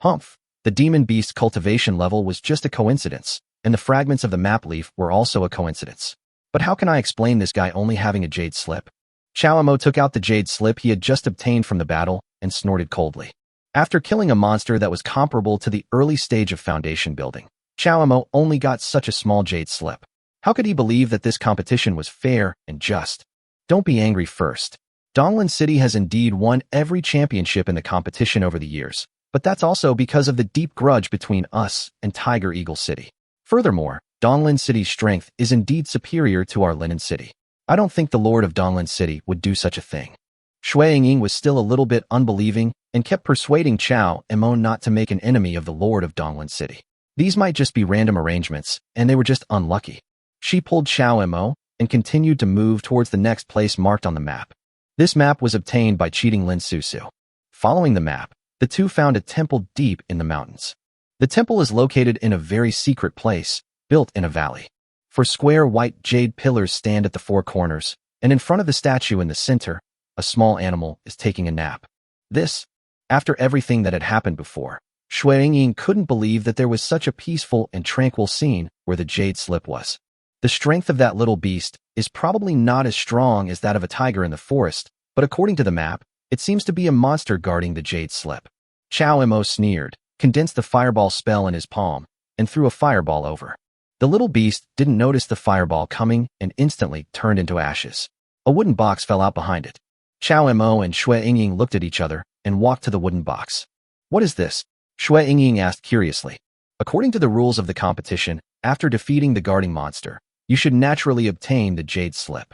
Humph, the demon beast cultivation level was just a coincidence, and the fragments of the map leaf were also a coincidence. But how can I explain this guy only having a jade slip?" Chao Mo took out the jade slip he had just obtained from the battle and snorted coldly. After killing a monster that was comparable to the early stage of foundation building, Chao Mo only got such a small jade slip. How could he believe that this competition was fair and just? Don't be angry first. Donglin City has indeed won every championship in the competition over the years, but that's also because of the deep grudge between us and Tiger Eagle City. Furthermore, Donglin City's strength is indeed superior to our Linen City. I don't think the Lord of Donglin City would do such a thing. Shui Yingying was still a little bit unbelieving and kept persuading Chao Mo not to make an enemy of the Lord of Donglin City. These might just be random arrangements, and they were just unlucky. She pulled Chao Mo and continued to move towards the next place marked on the map. This map was obtained by cheating Lin Susu. Following the map, the two found a temple deep in the mountains. The temple is located in a very secret place, built in a valley. Four square white jade pillars stand at the four corners, and in front of the statue in the center, a small animal is taking a nap. This, after everything that had happened before, Shui Yingying couldn't believe that there was such a peaceful and tranquil scene where the jade slip was. The strength of that little beast is probably not as strong as that of a tiger in the forest, but according to the map, it seems to be a monster guarding the jade slip. Chao Mo sneered, condensed the fireball spell in his palm, and threw a fireball over. The little beast didn't notice the fireball coming and instantly turned into ashes. A wooden box fell out behind it. Chao Mo and Shui Yingying looked at each other and walked to the wooden box. What is this? Shui Yingying asked curiously. According to the rules of the competition, after defeating the guarding monster, you should naturally obtain the jade slip.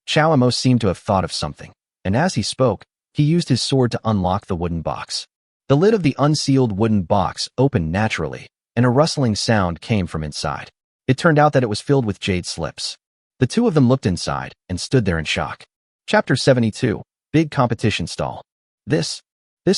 Chao Emo seemed to have thought of something, and as he spoke, he used his sword to unlock the wooden box. The lid of the unsealed wooden box opened naturally, and a rustling sound came from inside. It turned out that it was filled with jade slips. The two of them looked inside and stood there in shock. Chapter 72, Big Competition Stall. This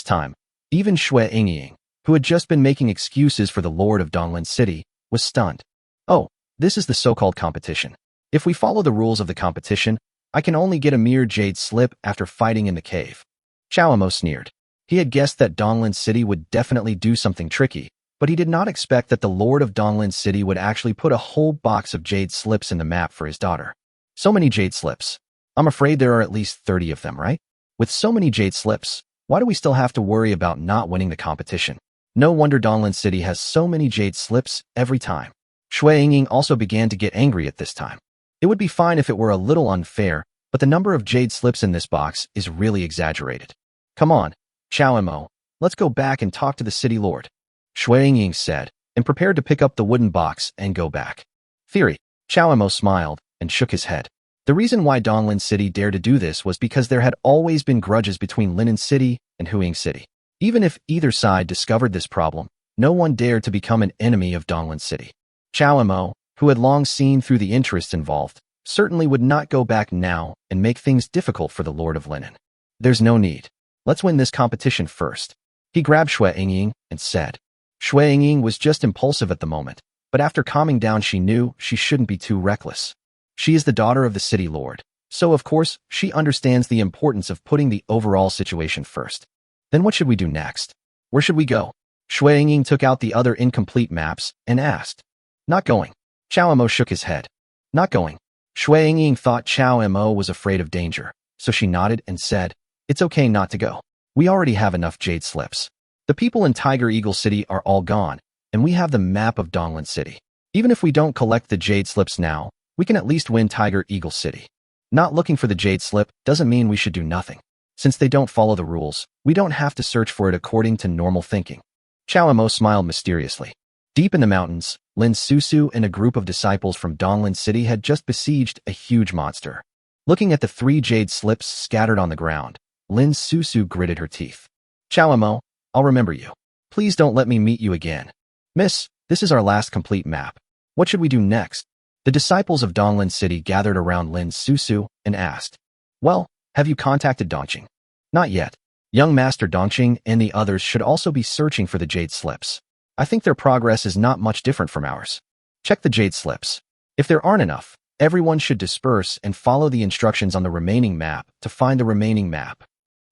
time, even Shui Yingying, who had just been making excuses for the Lord of Donglin City, was stunned. Oh, this is the so-called competition. If we follow the rules of the competition, I can only get a mere jade slip after fighting in the cave. Chao Emo sneered. He had guessed that Donglin City would definitely do something tricky, but he did not expect that the Lord of Donglin City would actually put a whole box of jade slips in the map for his daughter. So many jade slips. I'm afraid there are at least 30 of them, right? With so many jade slips, why do we still have to worry about not winning the competition? No wonder Donglin City has so many jade slips every time. Shui Yingying also began to get angry at this time. It would be fine if it were a little unfair, but the number of jade slips in this box is really exaggerated. Come on, Chao Emo, let's go back and talk to the city lord, Shui Yingying said, and prepared to pick up the wooden box and go back. Theory. Chao Emo smiled and shook his head. The reason why Donglin City dared to do this was because there had always been grudges between Linen City and Huiying City. Even if either side discovered this problem, no one dared to become an enemy of Donglin City. Chao Emo, who had long seen through the interests involved, certainly would not go back now and make things difficult for the Lord of Linen. There's no need. Let's win this competition first. He grabbed Shui Yingying and said. Shui Yingying was just impulsive at the moment, but after calming down she knew she shouldn't be too reckless. She is the daughter of the city lord, so of course she understands the importance of putting the overall situation first. Then what should we do next? Where should we go? Shui Yingying took out the other incomplete maps and asked. Not going. Chao Emo shook his head. Not going. Shui Yingying thought Chao Emo was afraid of danger, so she nodded and said, It's okay not to go. We already have enough jade slips. The people in Tiger Eagle City are all gone, and we have the map of Donglin City. Even if we don't collect the jade slips now, we can at least win Tiger Eagle City. Not looking for the jade slip doesn't mean we should do nothing. Since they don't follow the rules, we don't have to search for it according to normal thinking. Chao Emo smiled mysteriously. Deep in the mountains, Lin Susu and a group of disciples from Donglin City had just besieged a huge monster. Looking at the 3 jade slips scattered on the ground, Lin Susu gritted her teeth. Chao Emo, I'll remember you. Please don't let me meet you again. Miss, this is our last complete map. What should we do next? The disciples of Donglin City gathered around Lin Susu and asked, Well, have you contacted Dongqing? Not yet. Young Master Dongqing and the others should also be searching for the jade slips. I think their progress is not much different from ours. Check the jade slips. If there aren't enough, everyone should disperse and follow the instructions on the remaining map to find the remaining map.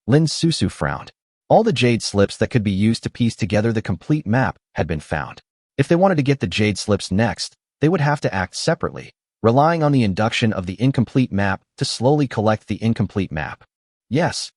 Lin Susu frowned. All the jade slips that could be used to piece together the complete map had been found. If they wanted to get the jade slips next, they would have to act separately, relying on the induction of the incomplete map to slowly collect the incomplete map. Yes.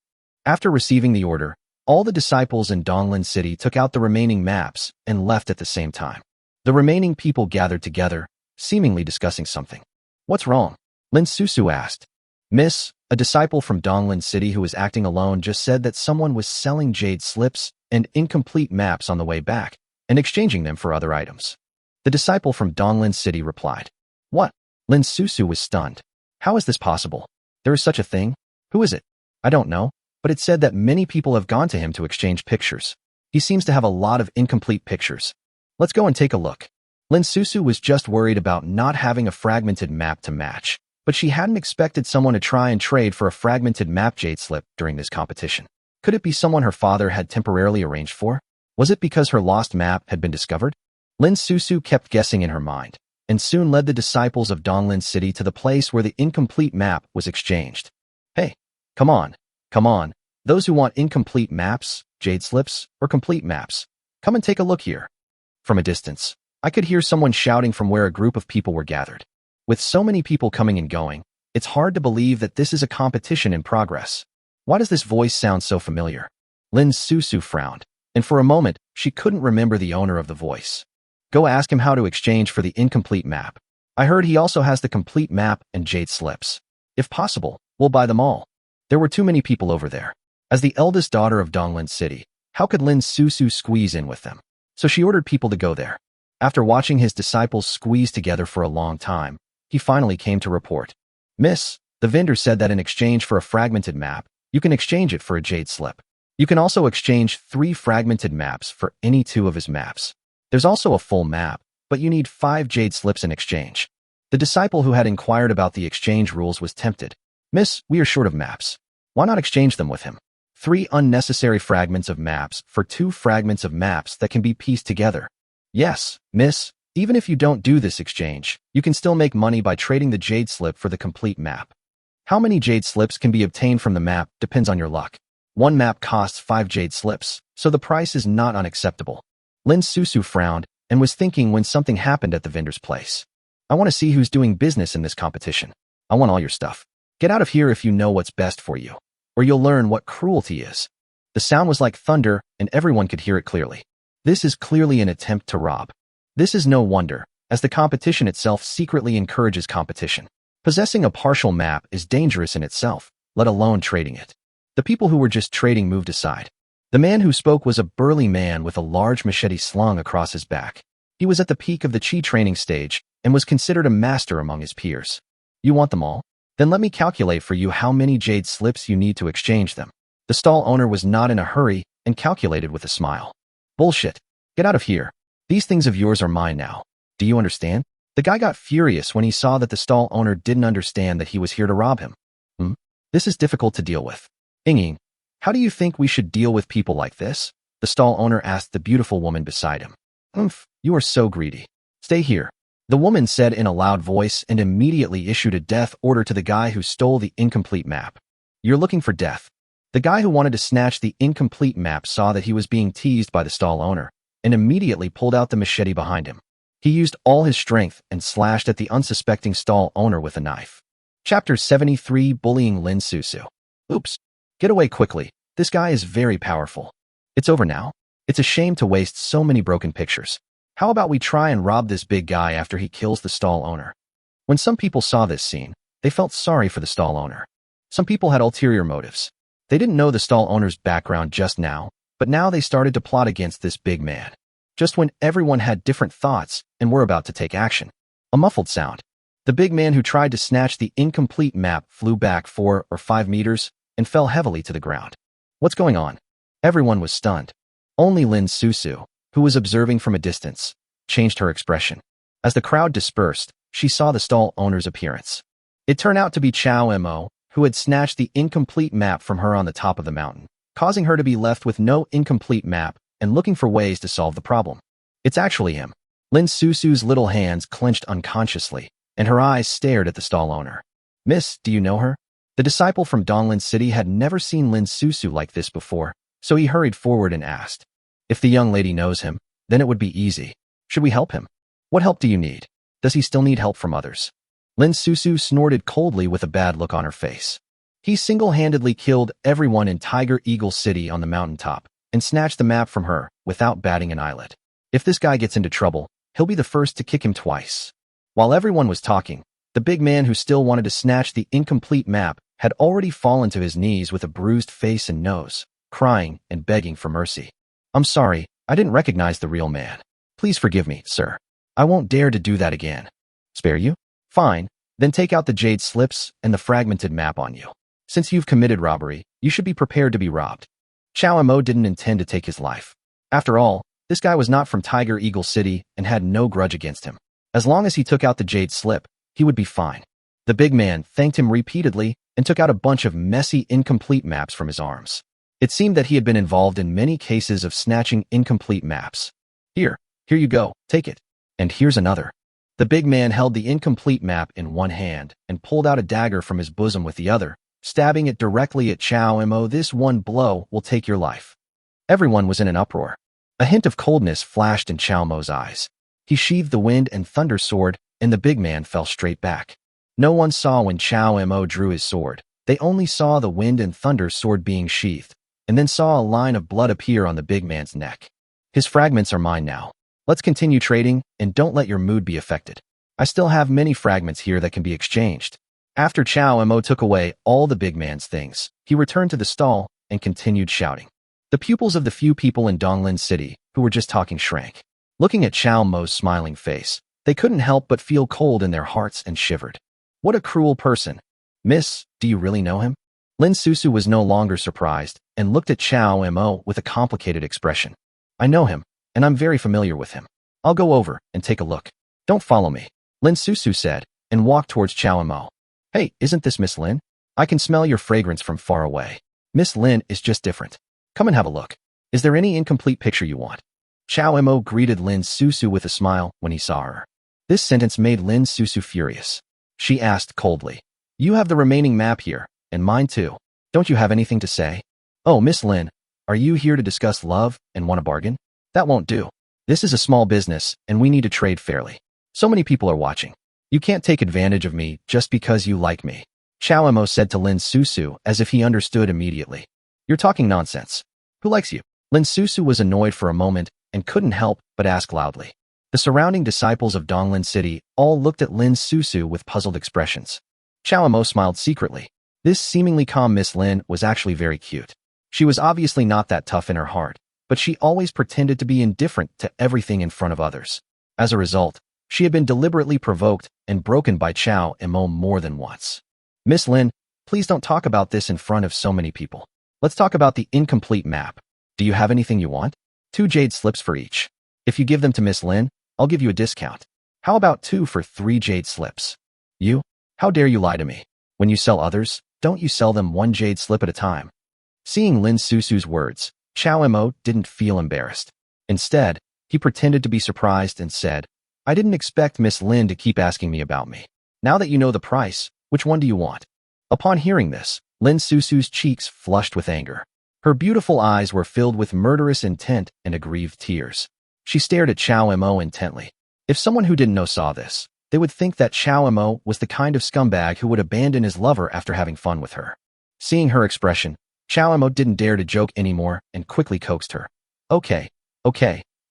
After receiving the order, all the disciples in Donglin City took out the remaining maps and left at the same time. The remaining people gathered together, seemingly discussing something. What's wrong? Lin Susu asked. Miss, a disciple from Donglin City who was acting alone just said that someone was selling jade slips and incomplete maps on the way back and exchanging them for other items. The disciple from Donglin City replied. What? Lin Susu was stunned. How is this possible? There is such a thing? Who is it? I don't know, but it said that many people have gone to him to exchange pictures. He seems to have a lot of incomplete pictures. Let's go and take a look. Lin Susu was just worried about not having a fragmented map to match, but she hadn't expected someone to try and trade for a fragmented map jade slip during this competition. Could it be someone her father had temporarily arranged for? Was it because her lost map had been discovered? Lin Susu kept guessing in her mind, and soon led the disciples of Donglin City to the place where the incomplete map was exchanged. Hey, come on, those who want incomplete maps, jade slips, or complete maps, come and take a look here. From a distance, I could hear someone shouting from where a group of people were gathered. With so many people coming and going, it's hard to believe that this is a competition in progress. Why does this voice sound so familiar? Lin Susu frowned, and for a moment, she couldn't remember the owner of the voice. Go ask him how to exchange for the incomplete map. I heard he also has the complete map and jade slips. If possible, we'll buy them all. There were too many people over there. As the eldest daughter of Donglin's city, how could Lin Susu squeeze in with them? So she ordered people to go there. After watching his disciples squeeze together for a long time, he finally came to report. Miss, the vendor said that in exchange for a fragmented map, you can exchange it for a jade slip. You can also exchange 3 fragmented maps for any 2 of his maps. There's also a full map, but you need 5 jade slips in exchange. The disciple who had inquired about the exchange rules was tempted. Miss, we are short of maps. Why not exchange them with him? 3 unnecessary fragments of maps for 2 fragments of maps that can be pieced together. Yes, miss, even if you don't do this exchange, you can still make money by trading the jade slip for the complete map. How many jade slips can be obtained from the map depends on your luck. 1 map costs 5 jade slips, so the price is not unacceptable. Lin Susu frowned and was thinking when something happened at the vendor's place. I want to see who's doing business in this competition. I want all your stuff. Get out of here if you know what's best for you, or you'll learn what cruelty is. The sound was like thunder, and everyone could hear it clearly. This is clearly an attempt to rob. This is no wonder, as the competition itself secretly encourages competition. Possessing a partial map is dangerous in itself, let alone trading it. The people who were just trading moved aside. The man who spoke was a burly man with a large machete slung across his back. He was at the peak of the chi training stage and was considered a master among his peers. You want them all? Then let me calculate for you how many jade slips you need to exchange them. The stall owner was not in a hurry and calculated with a smile. Bullshit. Get out of here. These things of yours are mine now. Do you understand? The guy got furious when he saw that the stall owner didn't understand that he was here to rob him. This is difficult to deal with. Ying, how do you think we should deal with people like this? The stall owner asked the beautiful woman beside him. You are so greedy. Stay here. The woman said in a loud voice and immediately issued a death order to the guy who stole the incomplete map. You're looking for death. The guy who wanted to snatch the incomplete map saw that he was being teased by the stall owner and immediately pulled out the machete behind him. He used all his strength and slashed at the unsuspecting stall owner with a knife. Chapter 73, Bullying Lin Susu. Oops. Get away quickly. This guy is very powerful. It's over now. It's a shame to waste so many broken pictures. How about we try and rob this big guy after he kills the stall owner? When some people saw this scene, they felt sorry for the stall owner. Some people had ulterior motives. They didn't know the stall owner's background just now, but now they started to plot against this big man. Just when everyone had different thoughts and were about to take action. A muffled sound. The big man who tried to snatch the incomplete map flew back 4 or 5 meters and fell heavily to the ground. What's going on? Everyone was stunned. Only Lin Susu, who was observing from a distance, changed her expression. As the crowd dispersed, she saw the stall owner's appearance. It turned out to be Chow Mo, who had snatched the incomplete map from her on the top of the mountain, causing her to be left with no incomplete map and looking for ways to solve the problem. It's actually him. Lin Susu's little hands clenched unconsciously, and her eyes stared at the stall owner. Miss, do you know her? The disciple from Donglin City had never seen Lin Susu like this before, so he hurried forward and asked. If the young lady knows him, then it would be easy. Should we help him? What help do you need? Does he still need help from others? Lin Susu snorted coldly with a bad look on her face. He single-handedly killed everyone in Tiger Eagle City on the mountaintop and snatched the map from her without batting an eyelid. If this guy gets into trouble, he'll be the first to kick him twice. While everyone was talking, the big man who still wanted to snatch the incomplete map had already fallen to his knees with a bruised face and nose, crying and begging for mercy. I'm sorry, I didn't recognize the real man. Please forgive me, sir. I won't dare to do that again. Spare you? Fine, then take out the jade slips and the fragmented map on you. Since you've committed robbery, you should be prepared to be robbed. Chow Mo didn't intend to take his life. After all, this guy was not from Tiger Eagle City and had no grudge against him. As long as he took out the jade slip, he would be fine. The big man thanked him repeatedly and took out a bunch of messy, incomplete maps from his arms. It seemed that he had been involved in many cases of snatching incomplete maps. Here you go, take it. And here's another. The big man held the incomplete map in one hand and pulled out a dagger from his bosom with the other, stabbing it directly at Chow Mo. This one blow will take your life. Everyone was in an uproar. A hint of coldness flashed in Chow Mo's eyes. He sheathed the wind and thunder sword, and the big man fell straight back. No one saw when Chow Mo drew his sword. They only saw the wind and thunder sword being sheathed, and then saw a line of blood appear on the big man's neck. His fragments are mine now. Let's continue trading, and don't let your mood be affected. I still have many fragments here that can be exchanged. After Chow Mo took away all the big man's things, he returned to the stall and continued shouting. The pupils of the few people in Donglin City who were just talking shrank. Looking at Chao Mo's smiling face, they couldn't help but feel cold in their hearts and shivered. What a cruel person. Miss, do you really know him? Lin Susu was no longer surprised and looked at Chao Mo with a complicated expression. I know him, and I'm very familiar with him. I'll go over and take a look. Don't follow me, Lin Susu said, and walked towards Chao Mo. Hey, isn't this Miss Lin? I can smell your fragrance from far away. Miss Lin is just different. Come and have a look. Is there any incomplete picture you want? Chao Mo greeted Lin Susu with a smile when he saw her. This sentence made Lin Susu furious. She asked coldly, You have the remaining map here, and mine too. Don't you have anything to say? Oh, Miss Lin, are you here to discuss love and want a bargain? That won't do. This is a small business, and we need to trade fairly. So many people are watching. You can't take advantage of me just because you like me. Chao Mo said to Lin Susu as if he understood immediately. You're talking nonsense. Who likes you? Lin Susu was annoyed for a moment and couldn't help but ask loudly. The surrounding disciples of Donglin City all looked at Lin Susu with puzzled expressions. Chao Mo smiled secretly. This seemingly calm Miss Lin was actually very cute. She was obviously not that tough in her heart, but she always pretended to be indifferent to everything in front of others. As a result, she had been deliberately provoked and broken by Chao Mo more than once. Miss Lin, please don't talk about this in front of so many people. Let's talk about the incomplete map. Do you have anything you want? 2 jade slips for each. If you give them to Miss Lin, I'll give you a discount. How about 2 for 3 jade slips? You? How dare you lie to me? When you sell others, don't you sell them 1 jade slip at a time? Seeing Lin Susu's words, Chao Mo didn't feel embarrassed. Instead, he pretended to be surprised and said, I didn't expect Miss Lin to keep asking me about me. Now that you know the price, which one do you want? Upon hearing this, Lin Susu's cheeks flushed with anger. Her beautiful eyes were filled with murderous intent and aggrieved tears. She stared at Chao Mo intently. If someone who didn't know saw this, they would think that Chao Mo was the kind of scumbag who would abandon his lover after having fun with her. Seeing her expression, Chao Mo didn't dare to joke anymore and quickly coaxed her. Okay,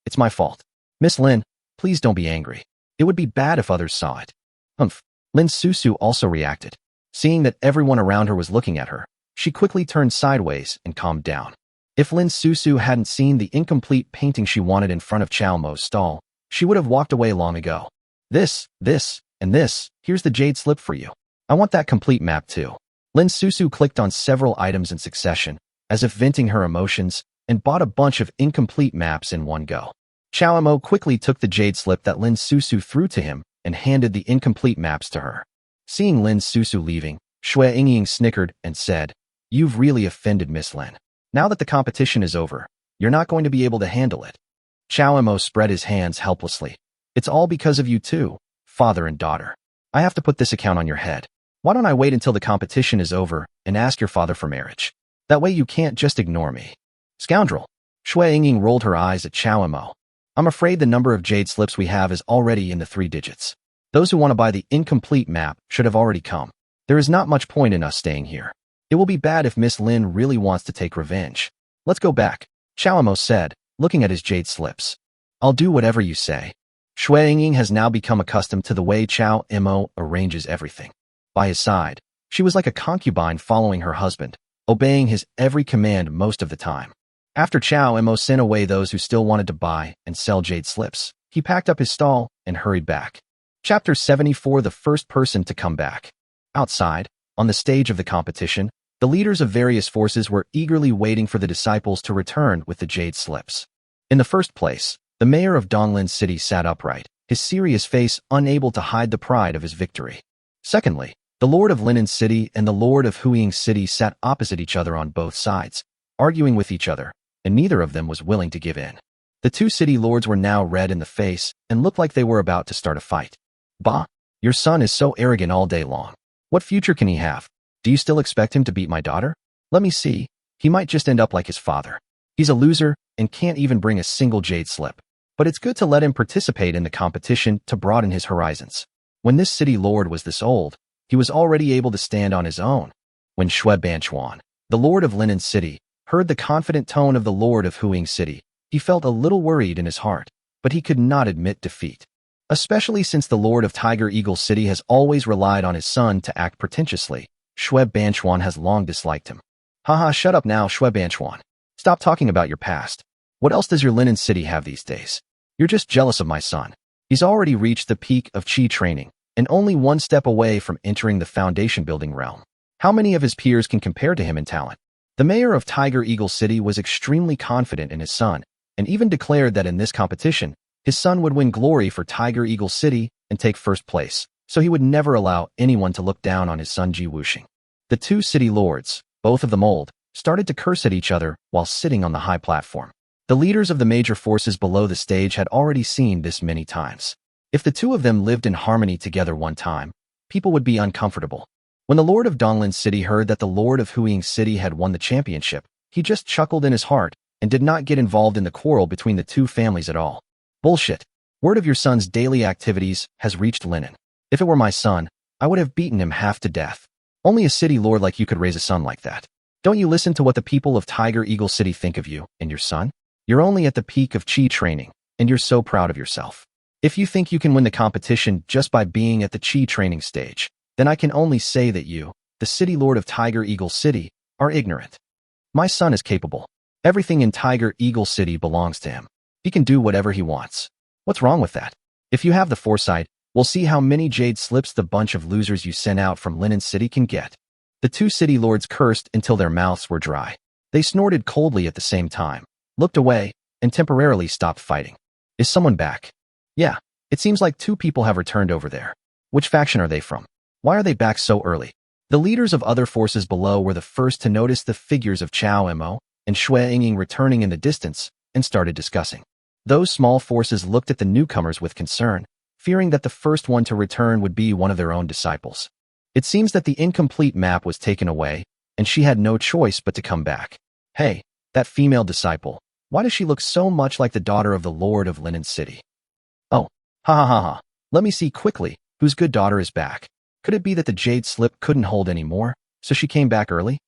it's my fault. Miss Lin, please don't be angry. It would be bad if others saw it. Humph. Lin Susu also reacted. Seeing that everyone around her was looking at her, she quickly turned sideways and calmed down. If Lin Susu hadn't seen the incomplete painting she wanted in front of Chao Mo's stall, she would have walked away long ago. This, and this, here's the jade slip for you. I want that complete map too. Lin Susu clicked on several items in succession, as if venting her emotions, and bought a bunch of incomplete maps in one go. Chao Mo quickly took the jade slip that Lin Susu threw to him and handed the incomplete maps to her. Seeing Lin Susu leaving, Xue Yingying snickered and said, You've really offended Miss Lin. Now that the competition is over, you're not going to be able to handle it. Chao Mo spread his hands helplessly. It's all because of you two, father and daughter. I have to put this account on your head. Why don't I wait until the competition is over and ask your father for marriage? That way you can't just ignore me. Scoundrel. Xue Yingying rolled her eyes at Chao Mo. I'm afraid the number of jade slips we have is already in the 3 digits. Those who want to buy the incomplete map should have already come. There is not much point in us staying here. It will be bad if Miss Lin really wants to take revenge. Let's go back, Chao Mo said, looking at his jade slips. I'll do whatever you say. Xue Yingying has now become accustomed to the way Chao Mo arranges everything. By his side, she was like a concubine following her husband, obeying his every command most of the time. After Chao Mo sent away those who still wanted to buy and sell jade slips, he packed up his stall and hurried back. Chapter 74. The first person to come back. Outside, on the stage of the competition, the leaders of various forces were eagerly waiting for the disciples to return with the jade slips. In the first place, the mayor of Donglin City sat upright, his serious face unable to hide the pride of his victory. Secondly, the Lord of Linen City and the Lord of Huiying City sat opposite each other on both sides, arguing with each other, and neither of them was willing to give in. The 2 city lords were now red in the face and looked like they were about to start a fight. Bah! Your son is so arrogant all day long. What future can he have? Do you still expect him to beat my daughter? Let me see. He might just end up like his father. He's a loser and can't even bring a single jade slip. But it's good to let him participate in the competition to broaden his horizons. When this city lord was this old, he was already able to stand on his own. When Xue Banchuan, the Lord of Linen City, heard the confident tone of the Lord of Huiying City, he felt a little worried in his heart, but he could not admit defeat. Especially since the Lord of Tiger Eagle City has always relied on his son to act pretentiously, Xue Banchuan has long disliked him. Haha, shut up now, Shuebanchuan. Stop talking about your past. What else does your Linen City have these days? You're just jealous of my son. He's already reached the peak of chi training, and only one step away from entering the foundation building realm. How many of his peers can compare to him in talent? The mayor of Tiger Eagle City was extremely confident in his son, and even declared that in this competition, his son would win glory for Tiger Eagle City and take first place, so he would never allow anyone to look down on his son Ji Wuxing. The two city lords, both of them old, started to curse at each other while sitting on the high platform. The leaders of the major forces below the stage had already seen this many times. If the two of them lived in harmony together one time, people would be uncomfortable. When the Lord of Donglan City heard that the Lord of Huiying City had won the championship, he just chuckled in his heart and did not get involved in the quarrel between the two families at all. Bullshit. Word of your son's daily activities has reached Linen. If it were my son, I would have beaten him half to death. Only a city lord like you could raise a son like that. Don't you listen to what the people of Tiger Eagle City think of you and your son? You're only at the peak of chi training, and you're so proud of yourself. If you think you can win the competition just by being at the chi training stage, then I can only say that you, the city lord of Tiger Eagle City, are ignorant. My son is capable. Everything in Tiger Eagle City belongs to him. He can do whatever he wants. What's wrong with that? If you have the foresight, we'll see how many jade slips the bunch of losers you sent out from Linen City can get. The two city lords cursed until their mouths were dry. They snorted coldly at the same time, looked away, and temporarily stopped fighting. Is someone back? Yeah, it seems like two people have returned over there. Which faction are they from? Why are they back so early? The leaders of other forces below were the first to notice the figures of Chao Mo and Shui Yingying returning in the distance and started discussing. Those small forces looked at the newcomers with concern, fearing that the first one to return would be one of their own disciples. It seems that the incomplete map was taken away, and she had no choice but to come back. Hey, that female disciple. Why does she look so much like the daughter of the Lord of Linen City? Oh, ha ha ha ha. Let me see quickly, whose good daughter is back. Could it be that the jade slip couldn't hold any more, so she came back early?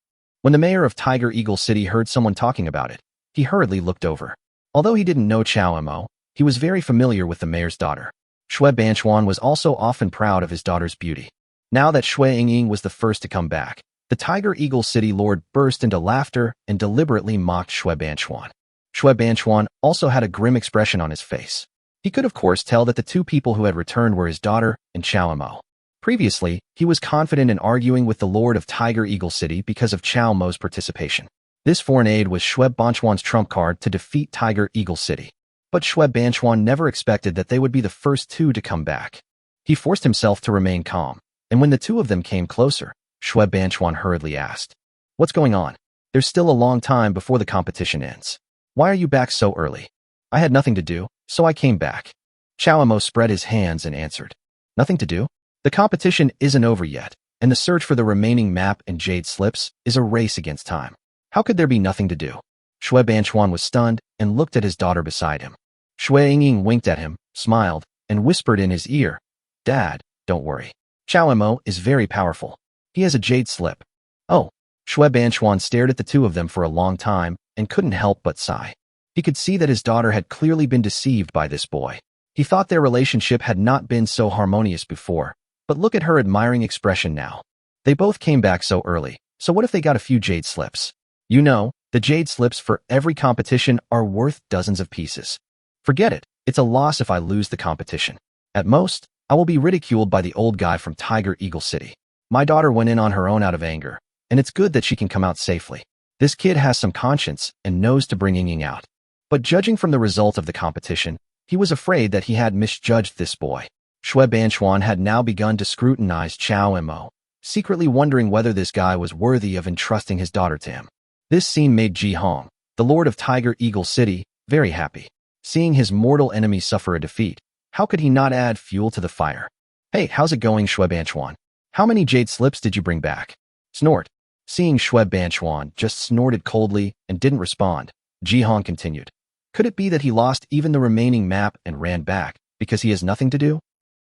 When the mayor of Tiger Eagle City heard someone talking about it, he hurriedly looked over. Although he didn't know Chao Mo, he was very familiar with the mayor's daughter. Shui Banchuan was also often proud of his daughter's beauty. Now that Shui Yingying was the first to come back, the Tiger Eagle City lord burst into laughter and deliberately mocked Shui Banchuan. Shui Banchuan also had a grim expression on his face. He could of course tell that the two people who had returned were his daughter and Chao Mo. Previously, he was confident in arguing with the Lord of Tiger Eagle City because of Chao Mo's participation. This foreign aid was Shui Banchuan's trump card to defeat Tiger Eagle City. But Shui Banchuan never expected that they would be the first two to come back. He forced himself to remain calm, and when the two of them came closer, Shui Banchuan hurriedly asked, "What's going on? There's still a long time before the competition ends. Why are you back so early?" "I had nothing to do, so I came back." Chao Mo spread his hands and answered, "Nothing to do? The competition isn't over yet, and the search for the remaining map and jade slips is a race against time. How could there be nothing to do?" Shui Banchuan was stunned and looked at his daughter beside him. Shui Yingying winked at him, smiled, and whispered in his ear, "Dad, don't worry. Chao Mo is very powerful. He has a jade slip." Oh, Shui Banchuan stared at the two of them for a long time and couldn't help but sigh. He could see that his daughter had clearly been deceived by this boy. He thought their relationship had not been so harmonious before, but look at her admiring expression now. They both came back so early, so what if they got a few jade slips? You know, the jade slips for every competition are worth dozens of pieces. Forget it, it's a loss if I lose the competition. At most, I will be ridiculed by the old guy from Tiger Eagle City. My daughter went in on her own out of anger, and it's good that she can come out safely. This kid has some conscience and knows to bring Yingying out. But judging from the result of the competition, he was afraid that he had misjudged this boy. Shui Banchuan had now begun to scrutinize Chao Mo, secretly wondering whether this guy was worthy of entrusting his daughter to him. This scene made Ji Hong, the lord of Tiger Eagle City, very happy. Seeing his mortal enemy suffer a defeat, how could he not add fuel to the fire? "Hey, how's it going, Shui Banchuan? How many jade slips did you bring back?" Snort. Seeing Shui Banchuan just snorted coldly and didn't respond, Ji Hong continued. Could it be that he lost even the remaining map and ran back because he has nothing to do?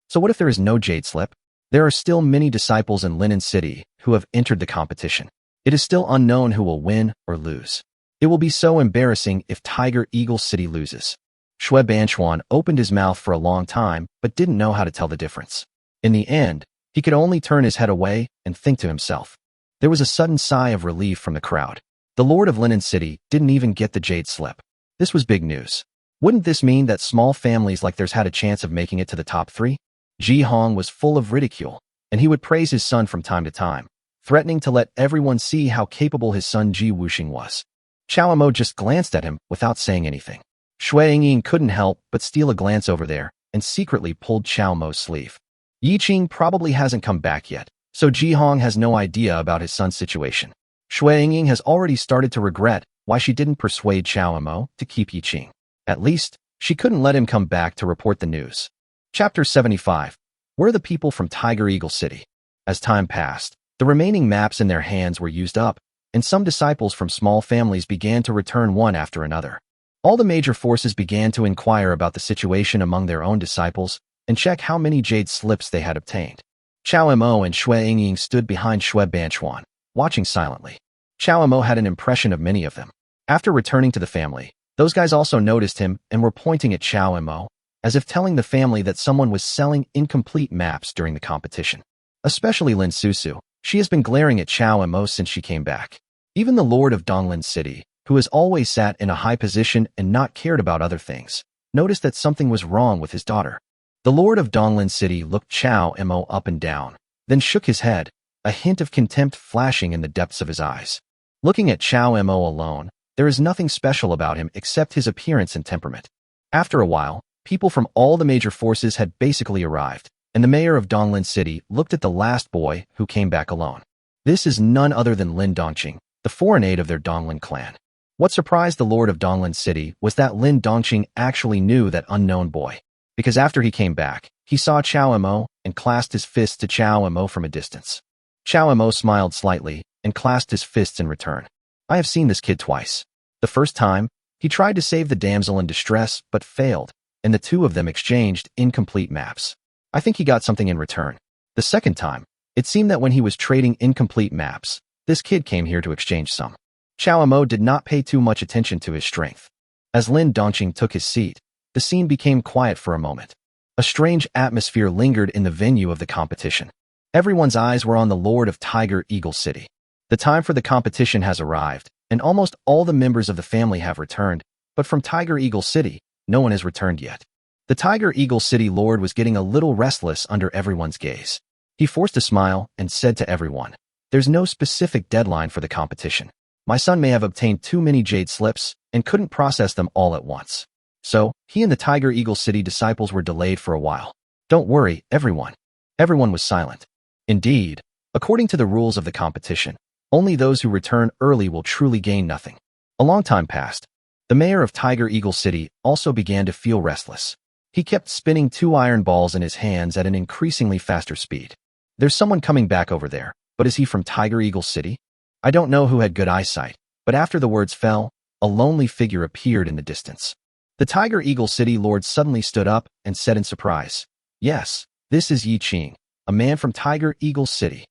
So what if there is no jade slip? There are still many disciples in Linen City who have entered the competition. It is still unknown who will win or lose. It will be so embarrassing if Tiger Eagle City loses. Shui Banchuan opened his mouth for a long time but didn't know how to tell the difference. In the end, he could only turn his head away and think to himself. There was a sudden sigh of relief from the crowd. The Lord of Linen City didn't even get the jade slip. This was big news. Wouldn't this mean that small families like theirs had a chance of making it to the top 3? Ji Hong was full of ridicule, and he would praise his son from time to time, threatening to let everyone see how capable his son Ji Wuxing was. Chao Mo just glanced at him without saying anything. Shui Yingying couldn't help but steal a glance over there and secretly pulled Chao Mo's sleeve. Yi Qing probably hasn't come back yet, so Ji Hong has no idea about his son's situation. Shui Yingying has already started to regret why she didn't persuade Chao Mo to keep Yi Qing. At least, she couldn't let him come back to report the news. Chapter 75. Where the people from Tiger Eagle City? As time passed, the remaining maps in their hands were used up, and some disciples from small families began to return one after another. All the major forces began to inquire about the situation among their own disciples and check how many jade slips they had obtained. Chao Mo and Shui Yingying stood behind Shui Banchuan, watching silently. Chao Mo had an impression of many of them. After returning to the family, those guys also noticed him and were pointing at Chao Mo, as if telling the family that someone was selling incomplete maps during the competition. Especially Lin Susu, she has been glaring at Chao Mo since she came back. Even the Lord of Donglin City, who has always sat in a high position and not cared about other things, noticed that something was wrong with his daughter. The Lord of Donglin City looked Chao Mo up and down, then shook his head, a hint of contempt flashing in the depths of his eyes. Looking at Chao Mo alone, there is nothing special about him except his appearance and temperament. After a while, people from all the major forces had basically arrived, and the mayor of Donglin City looked at the last boy who came back alone. This is none other than Lin Dongqing, the foreign aide of their Donglin clan. What surprised the Lord of Donglin City was that Lin Dongqing actually knew that unknown boy, because after he came back, he saw Chao Mo and clasped his fists to Chao Mo from a distance. Chao Mo smiled slightly and clasped his fists in return. I have seen this kid twice. The first time, he tried to save the damsel in distress but failed, and the two of them exchanged incomplete maps. I think he got something in return. The second time, it seemed that when he was trading incomplete maps, this kid came here to exchange some. Chao Mo did not pay too much attention to his strength. As Lin Dongqing took his seat, the scene became quiet for a moment. A strange atmosphere lingered in the venue of the competition. Everyone's eyes were on the Lord of Tiger Eagle City. The time for the competition has arrived, and almost all the members of the family have returned, but from Tiger Eagle City, no one has returned yet. The Tiger Eagle City Lord was getting a little restless under everyone's gaze. He forced a smile and said to everyone, "There's no specific deadline for the competition. My son may have obtained too many jade slips and couldn't process them all at once. So, he and the Tiger Eagle City disciples were delayed for a while. Don't worry, everyone." Everyone was silent. Indeed, according to the rules of the competition, only those who return early will truly gain nothing. A long time passed. The mayor of Tiger Eagle City also began to feel restless. He kept spinning 2 iron balls in his hands at an increasingly faster speed. There's someone coming back over there, but is he from Tiger Eagle City? I don't know who had good eyesight, but after the words fell, a lonely figure appeared in the distance. The Tiger Eagle City Lord suddenly stood up and said in surprise, "Yes, this is Yi Qing, a man from Tiger Eagle City.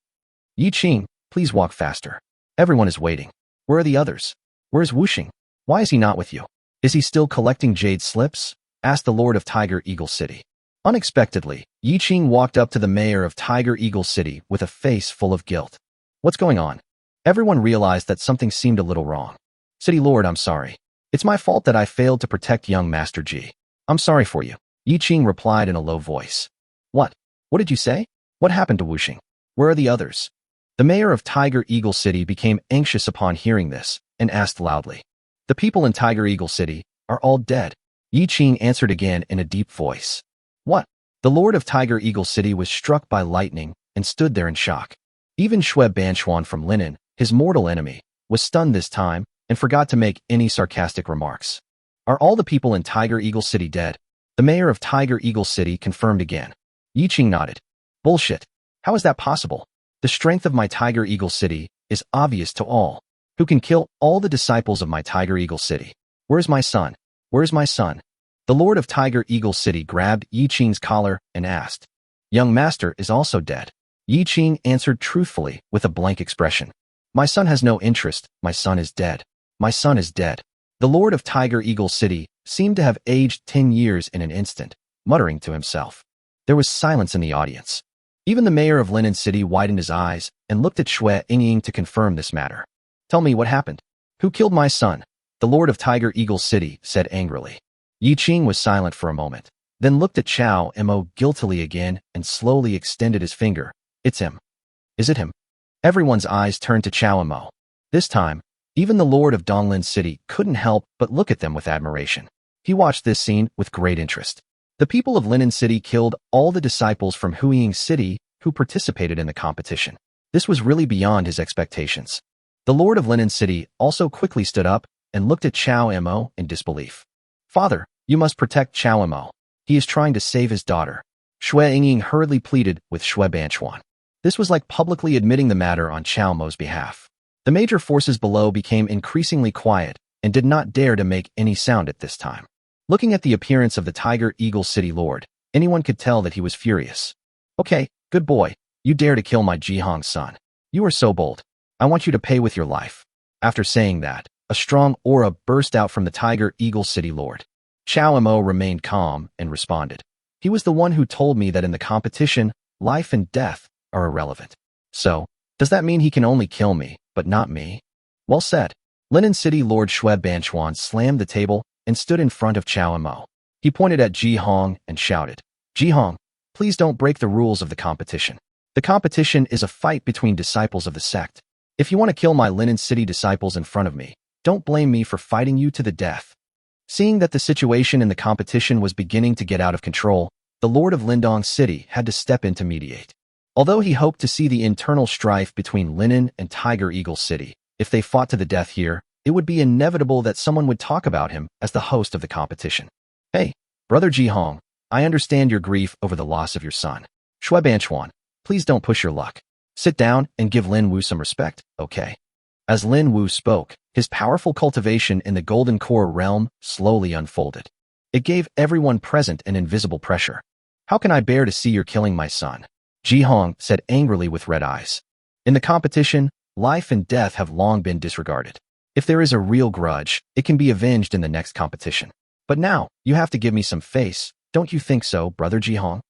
Yi Qing, please walk faster. Everyone is waiting. Where are the others? Where's Wuxing? Why is he not with you? Is he still collecting jade slips?" asked the Lord of Tiger Eagle City. Unexpectedly, Yi Qing walked up to the mayor of Tiger Eagle City with a face full of guilt. What's going on? Everyone realized that something seemed a little wrong. City Lord, I'm sorry. It's my fault that I failed to protect young Master Ji. I'm sorry for you. Yi Qing replied in a low voice. What? What did you say? What happened to Wuxing? Where are the others? The mayor of Tiger Eagle City became anxious upon hearing this and asked loudly. The people in Tiger Eagle City are all dead. Yi Qing answered again in a deep voice. What? The Lord of Tiger Eagle City was struck by lightning and stood there in shock. Even Shui Banchuan from Linen, his mortal enemy, was stunned this time and forgot to make any sarcastic remarks. Are all the people in Tiger Eagle City dead? The mayor of Tiger Eagle City confirmed again. Yi Qing nodded. Bullshit. How is that possible? The strength of my Tiger Eagle City is obvious to all. Who can kill all the disciples of my Tiger Eagle City? Where's my son? Where's my son? The Lord of Tiger Eagle City grabbed Yi Qing's collar and asked. Young Master is also dead. Yi Qing answered truthfully with a blank expression. My son has no interest. My son is dead. My son is dead. The Lord of Tiger Eagle City seemed to have aged 10 years in an instant, muttering to himself. There was silence in the audience. Even the mayor of Linen City widened his eyes and looked at Shui Yingying to confirm this matter. Tell me what happened. Who killed my son? The Lord of Tiger Eagle City said angrily. Yi Qing was silent for a moment, then looked at Chao Mo guiltily again and slowly extended his finger. It's him. Is it him? Everyone's eyes turned to Chao Mo. This time, even the Lord of Donglin City couldn't help but look at them with admiration. He watched this scene with great interest. The people of Linen City killed all the disciples from Huiying City who participated in the competition. This was really beyond his expectations. The Lord of Linen City also quickly stood up and looked at Chao Mo in disbelief. Father, you must protect Chao Mo. He is trying to save his daughter. Shui Yingying hurriedly pleaded with Shui Banchuan. This was like publicly admitting the matter on Chao Mo's behalf. The major forces below became increasingly quiet and did not dare to make any sound at this time. Looking at the appearance of the Tiger Eagle City Lord, anyone could tell that he was furious. Okay, good boy, you dare to kill my Jihong's son. You are so bold. I want you to pay with your life. After saying that, a strong aura burst out from the Tiger Eagle City Lord. Chao Mo remained calm and responded. He was the one who told me that in the competition, life and death are irrelevant. So, does that mean he can only kill me, but not me? Well said. Linen City Lord Shui Banchuan slammed the table and stood in front of Chao Mo. He pointed at Ji Hong and shouted, Ji Hong, please don't break the rules of the competition. The competition is a fight between disciples of the sect. If you want to kill my Linen City disciples in front of me, don't blame me for fighting you to the death. Seeing that the situation in the competition was beginning to get out of control, the Lord of Lindong City had to step in to mediate. Although he hoped to see the internal strife between Linen and Tiger Eagle City, if they fought to the death here, it would be inevitable that someone would talk about him as the host of the competition. Hey, Brother Ji Hong, I understand your grief over the loss of your son. Shui Banchuan, please don't push your luck. Sit down and give Lin Wu some respect, okay? As Lin Wu spoke, his powerful cultivation in the Golden Core realm slowly unfolded. It gave everyone present an invisible pressure. How can I bear to see you're killing my son? Ji Hong said angrily with red eyes. In the competition, life and death have long been disregarded. If there is a real grudge, it can be avenged in the next competition. But now, you have to give me some face, don't you think so, Brother Ji Hong?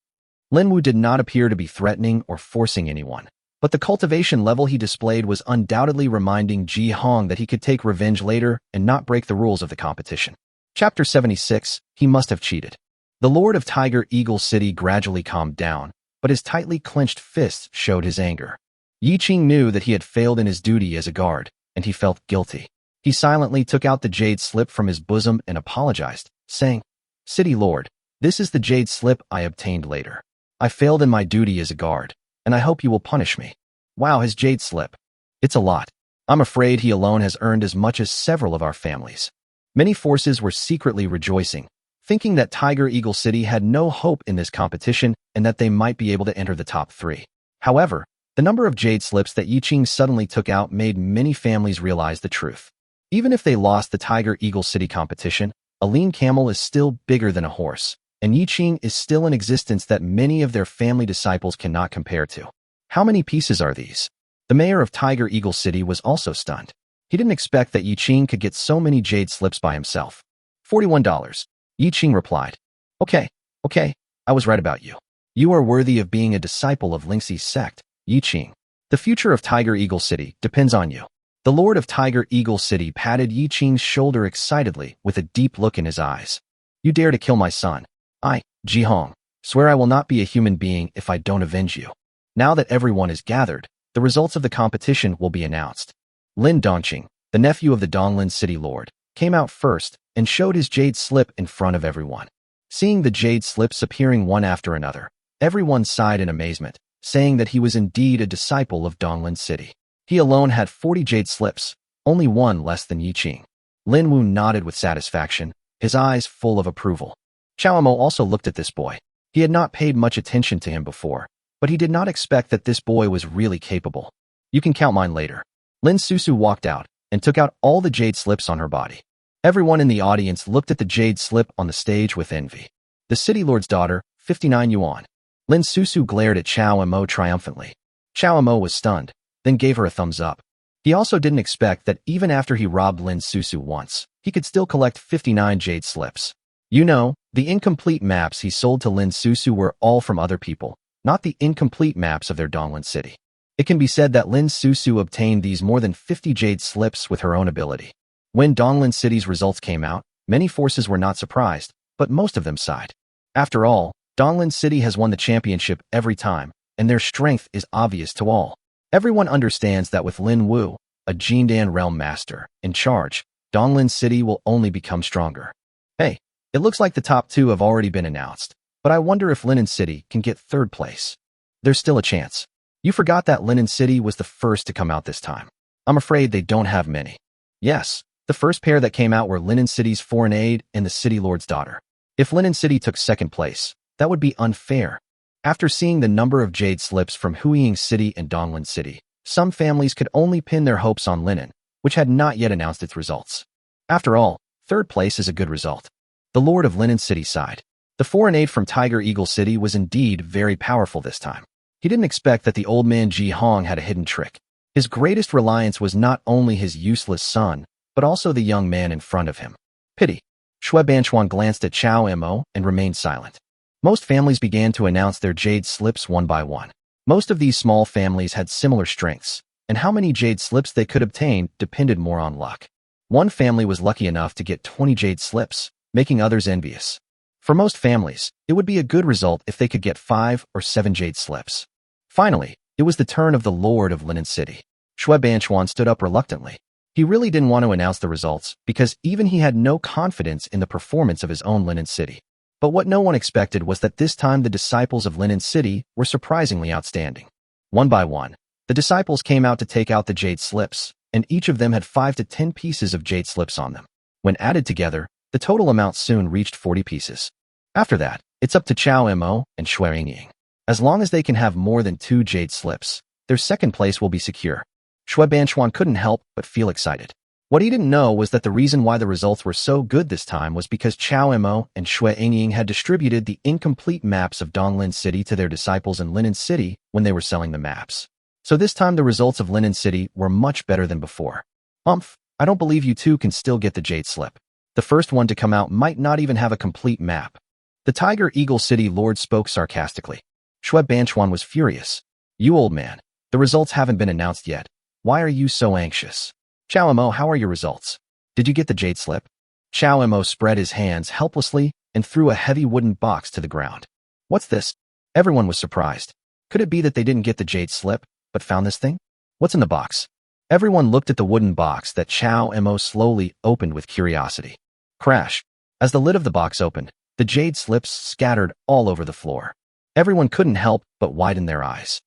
Lin Wu did not appear to be threatening or forcing anyone, but the cultivation level he displayed was undoubtedly reminding Ji Hong that he could take revenge later and not break the rules of the competition. Chapter 76, He Must Have Cheated. The Lord of Tiger Eagle City gradually calmed down, but his tightly clenched fists showed his anger. Yi Qing knew that he had failed in his duty as a guard, and he felt guilty. He silently took out the jade slip from his bosom and apologized, saying, City Lord, this is the jade slip I obtained later. I failed in my duty as a guard, and I hope you will punish me. Wow, his jade slip. It's a lot. I'm afraid he alone has earned as much as several of our families. Many forces were secretly rejoicing, thinking that Tiger Eagle City had no hope in this competition and that they might be able to enter the top 3. However, the number of jade slips that Yi Qing suddenly took out made many families realize the truth. Even if they lost the Tiger Eagle City competition, a lean camel is still bigger than a horse, and Yi Qing is still in existence that many of their family disciples cannot compare to. How many pieces are these? The mayor of Tiger Eagle City was also stunned. He didn't expect that Yi Qing could get so many jade slips by himself. $41. Yi Qing replied. Okay, I was right about you. You are worthy of being a disciple of Lingxi's sect, Yi Qing. The future of Tiger Eagle City depends on you. The Lord of Tiger Eagle City patted Yi Qing's shoulder excitedly with a deep look in his eyes. You dare to kill my son. I, Ji Hong, swear I will not be a human being if I don't avenge you. Now that everyone is gathered, the results of the competition will be announced. Lin Dongqing, the nephew of the Donglin City Lord, came out first and showed his jade slip in front of everyone. Seeing the jade slips appearing one after another, everyone sighed in amazement, saying that he was indeed a disciple of Donglin City. He alone had 40 jade slips, only one less than Yi Qing. Lin Wu nodded with satisfaction, his eyes full of approval. Chao Mo also looked at this boy. He had not paid much attention to him before, but he did not expect that this boy was really capable. You can count mine later. Lin Susu walked out and took out all the jade slips on her body. Everyone in the audience looked at the jade slip on the stage with envy. The city lord's daughter, 59 yuan. Lin Susu glared at Chao Mo triumphantly. Chao Mo was stunned, then gave her a thumbs up. He also didn't expect that even after he robbed Lin Susu once, he could still collect 59 jade slips. You know, the incomplete maps he sold to Lin Susu were all from other people, not the incomplete maps of their Donglin City. It can be said that Lin Susu obtained these more than 50 jade slips with her own ability. When Donglin City's results came out, many forces were not surprised, but most of them sighed. After all, Donglin City has won the championship every time, and their strength is obvious to all. Everyone understands that with Lin Wu, a Jindan realm master, in charge, Donglin City will only become stronger. Hey, it looks like the top two have already been announced, but I wonder if Linen City can get third place. There's still a chance. You forgot that Linen City was the first to come out this time. I'm afraid they don't have many. Yes, the first pair that came out were Linen City's foreign aide and the City Lord's daughter. If Linen City took second place, that would be unfair. After seeing the number of jade slips from Huiying City and Donglin City, some families could only pin their hopes on Linen, which had not yet announced its results. After all, third place is a good result. The Lord of Linen City sighed. The foreign aide from Tiger Eagle City was indeed very powerful this time. He didn't expect that the old man Ji Hong had a hidden trick. His greatest reliance was not only his useless son, but also the young man in front of him. Pity. Shui Banchuan glanced at Chao Mo and remained silent. Most families began to announce their jade slips one by one. Most of these small families had similar strengths, and how many jade slips they could obtain depended more on luck. One family was lucky enough to get 20 jade slips, making others envious. For most families, it would be a good result if they could get 5 or 7 jade slips. Finally, it was the turn of the Lord of Linen City. Shui Banchuan stood up reluctantly. He really didn't want to announce the results because even he had no confidence in the performance of his own Linen City. But what no one expected was that this time the disciples of Linen City were surprisingly outstanding. One by one, the disciples came out to take out the jade slips, and each of them had 5 to 10 pieces of jade slips on them. When added together, the total amount soon reached 40 pieces. After that, it's up to Chao Mo and Shui Yingying. As long as they can have more than 2 jade slips, their second place will be secure. Shui Banchuan couldn't help but feel excited. What he didn't know was that the reason why the results were so good this time was because Chao Mo and Shui Yingying had distributed the incomplete maps of Donglin City to their disciples in Linen City when they were selling the maps. So this time the results of Linen City were much better than before. I don't believe you two can still get the jade slip. The first one to come out might not even have a complete map. The Tiger Eagle City Lord spoke sarcastically. Shui Banchuan was furious. You old man, the results haven't been announced yet. Why are you so anxious? Chao Mo, how are your results? Did you get the jade slip? Chao Mo spread his hands helplessly and threw a heavy wooden box to the ground. What's this? Everyone was surprised. Could it be that they didn't get the jade slip, but found this thing? What's in the box? Everyone looked at the wooden box that Chao Mo slowly opened with curiosity. Crash. As the lid of the box opened, the jade slips scattered all over the floor. Everyone couldn't help but widen their eyes.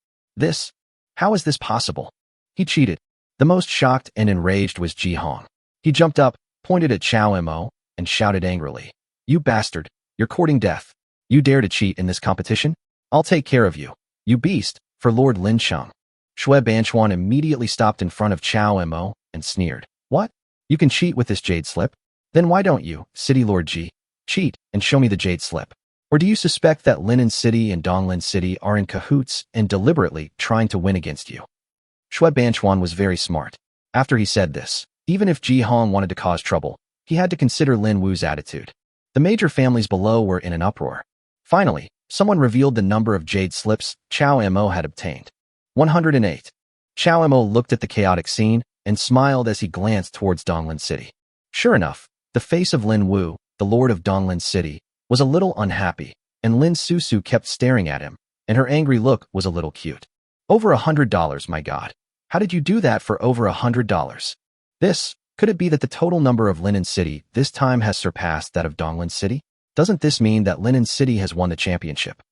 How is this possible? He cheated. The most shocked and enraged was Ji Hong. He jumped up, pointed at Chao Mo, and shouted angrily, You bastard, you're courting death. You dare to cheat in this competition? I'll take care of you, you beast, for Lord Lin Cheng. Shui Banchuan immediately stopped in front of Chao Mo and sneered. What? You can cheat with this jade slip? Then why don't you, City Lord Ji, cheat and show me the jade slip? Or do you suspect that Linen City and Donglin City are in cahoots and deliberately trying to win against you? Shui Banchuan was very smart. After he said this, even if Ji Hong wanted to cause trouble, he had to consider Lin Wu's attitude. The major families below were in an uproar. Finally, someone revealed the number of jade slips Chao Mo had obtained. 108. Chao Mo looked at the chaotic scene and smiled as he glanced towards Donglin City. Sure enough, the face of Lin Wu, the lord of Donglin City, was a little unhappy, and Lin Susu kept staring at him, and her angry look was a little cute. Over $100, my God. How did you do that for over $100? Could it be that the total number of Linen City this time has surpassed that of Donglin City? Doesn't this mean that Linen City has won the championship?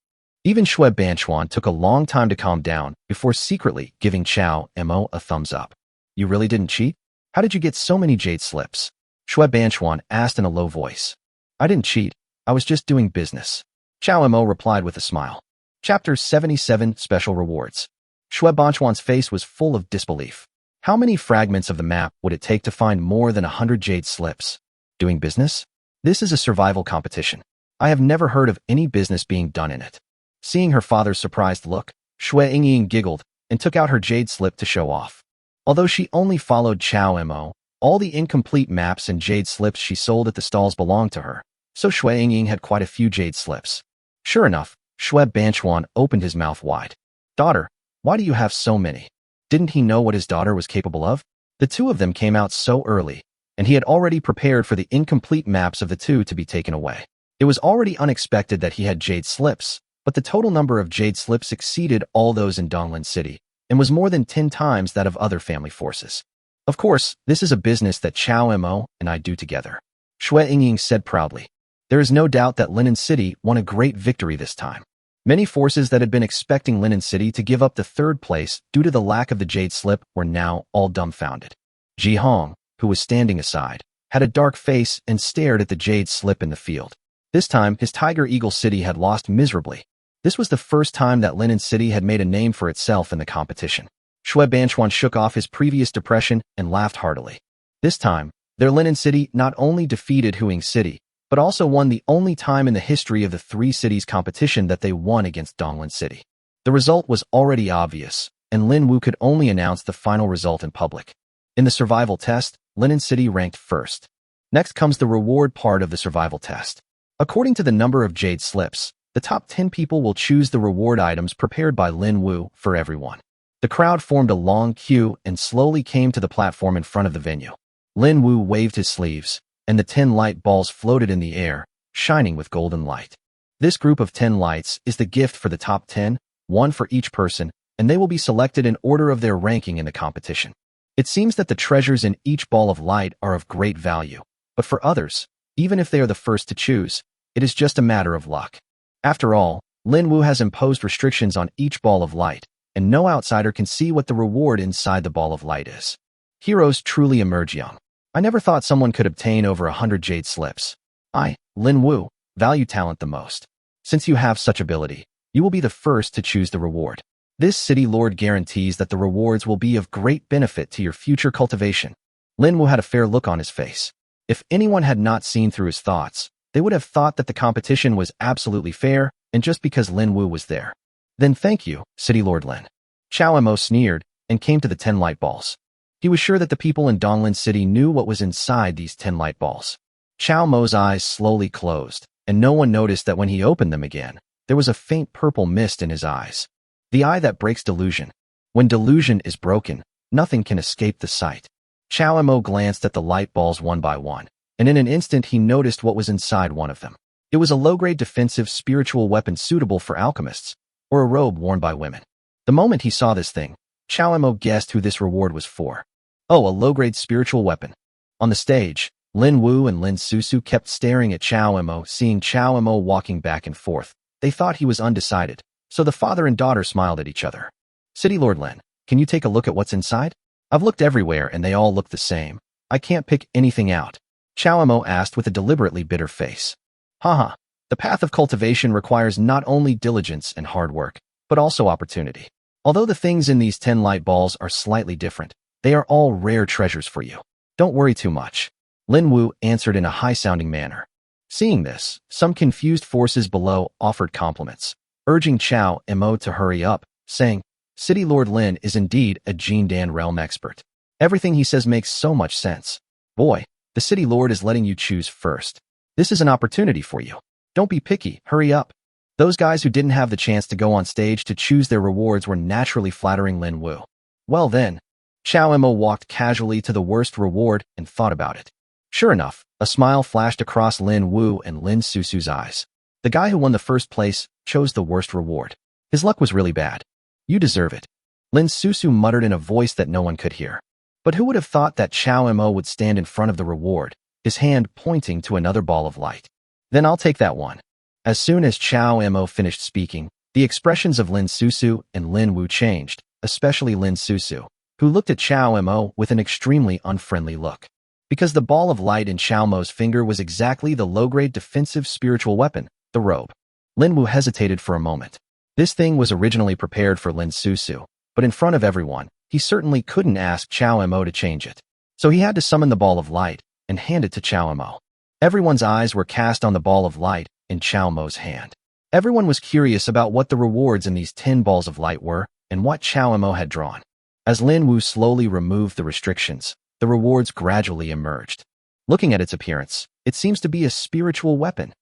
Even Shui Banchuan took a long time to calm down before secretly giving Chao Mo a thumbs up. You really didn't cheat? How did you get so many jade slips? Shui Banchuan asked in a low voice. I didn't cheat. I was just doing business. Chao Mo replied with a smile. Chapter 77 Special Rewards. Shui Banchuan's face was full of disbelief. How many fragments of the map would it take to find more than 100 jade slips? Doing business? This is a survival competition. I have never heard of any business being done in it. Seeing her father's surprised look, Shui Yingying giggled and took out her jade slip to show off. Although she only followed Chao Mo, all the incomplete maps and jade slips she sold at the stalls belonged to her, so Shui Yingying had quite a few jade slips. Sure enough, Shui Banchuan opened his mouth wide. Daughter, Why do you have so many? Didn't he know what his daughter was capable of? The two of them came out so early, and he had already prepared for the incomplete maps of the two to be taken away. It was already unexpected that he had jade slips, but the total number of jade slips exceeded all those in Donglan City and was more than 10 times that of other family forces. Of course, this is a business that Chao Mo and I do together, Shui Yingying said proudly. There is no doubt that Linen City won a great victory this time. Many forces that had been expecting Linen City to give up the third place due to the lack of the jade slip were now all dumbfounded. Ji Hong, who was standing aside, had a dark face and stared at the jade slip in the field. This time, his Tiger Eagle City had lost miserably. This was the first time that Linen City had made a name for itself in the competition. Shui Banchuan shook off his previous depression and laughed heartily. This time, their Linen City not only defeated Huing City, but also won the only time in the history of the three cities competition that they won against Donglan City. The result was already obvious, and Lin Wu could only announce the final result in public. In the survival test, Linen City ranked first. Next comes the reward part of the survival test. According to the number of jade slips, the top 10 people will choose the reward items prepared by Lin Wu for everyone. The crowd formed a long queue and slowly came to the platform in front of the venue. Lin Wu waved his sleeves, and the 10 light balls floated in the air, shining with golden light. This group of 10 lights is the gift for the top 10, one for each person, and they will be selected in order of their ranking in the competition. It seems that the treasures in each ball of light are of great value, but for others, even if they are the first to choose, it is just a matter of luck. After all, Lin Wu has imposed restrictions on each ball of light, and no outsider can see what the reward inside the ball of light is. Heroes truly emerge young. I never thought someone could obtain over 100 jade slips. I, Lin Wu, value talent the most. Since you have such ability, you will be the first to choose the reward. This city lord guarantees that the rewards will be of great benefit to your future cultivation. Lin Wu had a fair look on his face. If anyone had not seen through his thoughts, they would have thought that the competition was absolutely fair, and just because Lin Wu was there. Then thank you, City Lord Lin. Chao Mo sneered and came to the 10 light balls. He was sure that the people in Donglan City knew what was inside these 10 light balls. Chao Mo's eyes slowly closed, and no one noticed that when he opened them again, there was a faint purple mist in his eyes. The eye that breaks delusion. When delusion is broken, nothing can escape the sight. Chao Mo glanced at the light balls one by one, and in an instant he noticed what was inside one of them. It was a low-grade defensive spiritual weapon suitable for alchemists, or a robe worn by women. The moment he saw this thing, Chao Mo guessed who this reward was for. Oh, a low-grade spiritual weapon. On the stage, Lin Wu and Lin Susu kept staring at Chao Mo, seeing Chao Mo walking back and forth. They thought he was undecided, so the father and daughter smiled at each other. City Lord Lin, can you take a look at what's inside? I've looked everywhere and they all look the same. I can't pick anything out. Chao Mo asked with a deliberately bitter face. Haha, the path of cultivation requires not only diligence and hard work, but also opportunity. Although the things in these 10 light balls are slightly different, they are all rare treasures for you. Don't worry too much. Lin Wu answered in a high-sounding manner. Seeing this, some confused forces below offered compliments, urging Chao Mo to hurry up, saying, City Lord Lin is indeed a Jindan realm expert. Everything he says makes so much sense. Boy, the City Lord is letting you choose first. This is an opportunity for you. Don't be picky, hurry up. Those guys who didn't have the chance to go on stage to choose their rewards were naturally flattering Lin Wu. Well then, Chao Mo walked casually to the worst reward and thought about it. Sure enough, a smile flashed across Lin Wu and Lin Susu's eyes. The guy who won the first place chose the worst reward. His luck was really bad. You deserve it. Lin Susu muttered in a voice that no one could hear. But who would have thought that Chao Mo would stand in front of the reward, his hand pointing to another ball of light? Then I'll take that one. As soon as Chao Mo finished speaking, the expressions of Lin Susu and Lin Wu changed, especially Lin Susu, who looked at Chao Mo with an extremely unfriendly look. Because the ball of light in Chao Mo's finger was exactly the low-grade defensive spiritual weapon, the robe. Lin Wu hesitated for a moment. This thing was originally prepared for Lin Susu, but in front of everyone, he certainly couldn't ask Chao Mo to change it. So he had to summon the ball of light and hand it to Chao Mo. Everyone's eyes were cast on the ball of light in Chao Mo's hand. Everyone was curious about what the rewards in these 10 balls of light were and what Chao Mo had drawn. As Lin Wu slowly removed the restrictions, the rewards gradually emerged. Looking at its appearance, it seems to be a spiritual weapon.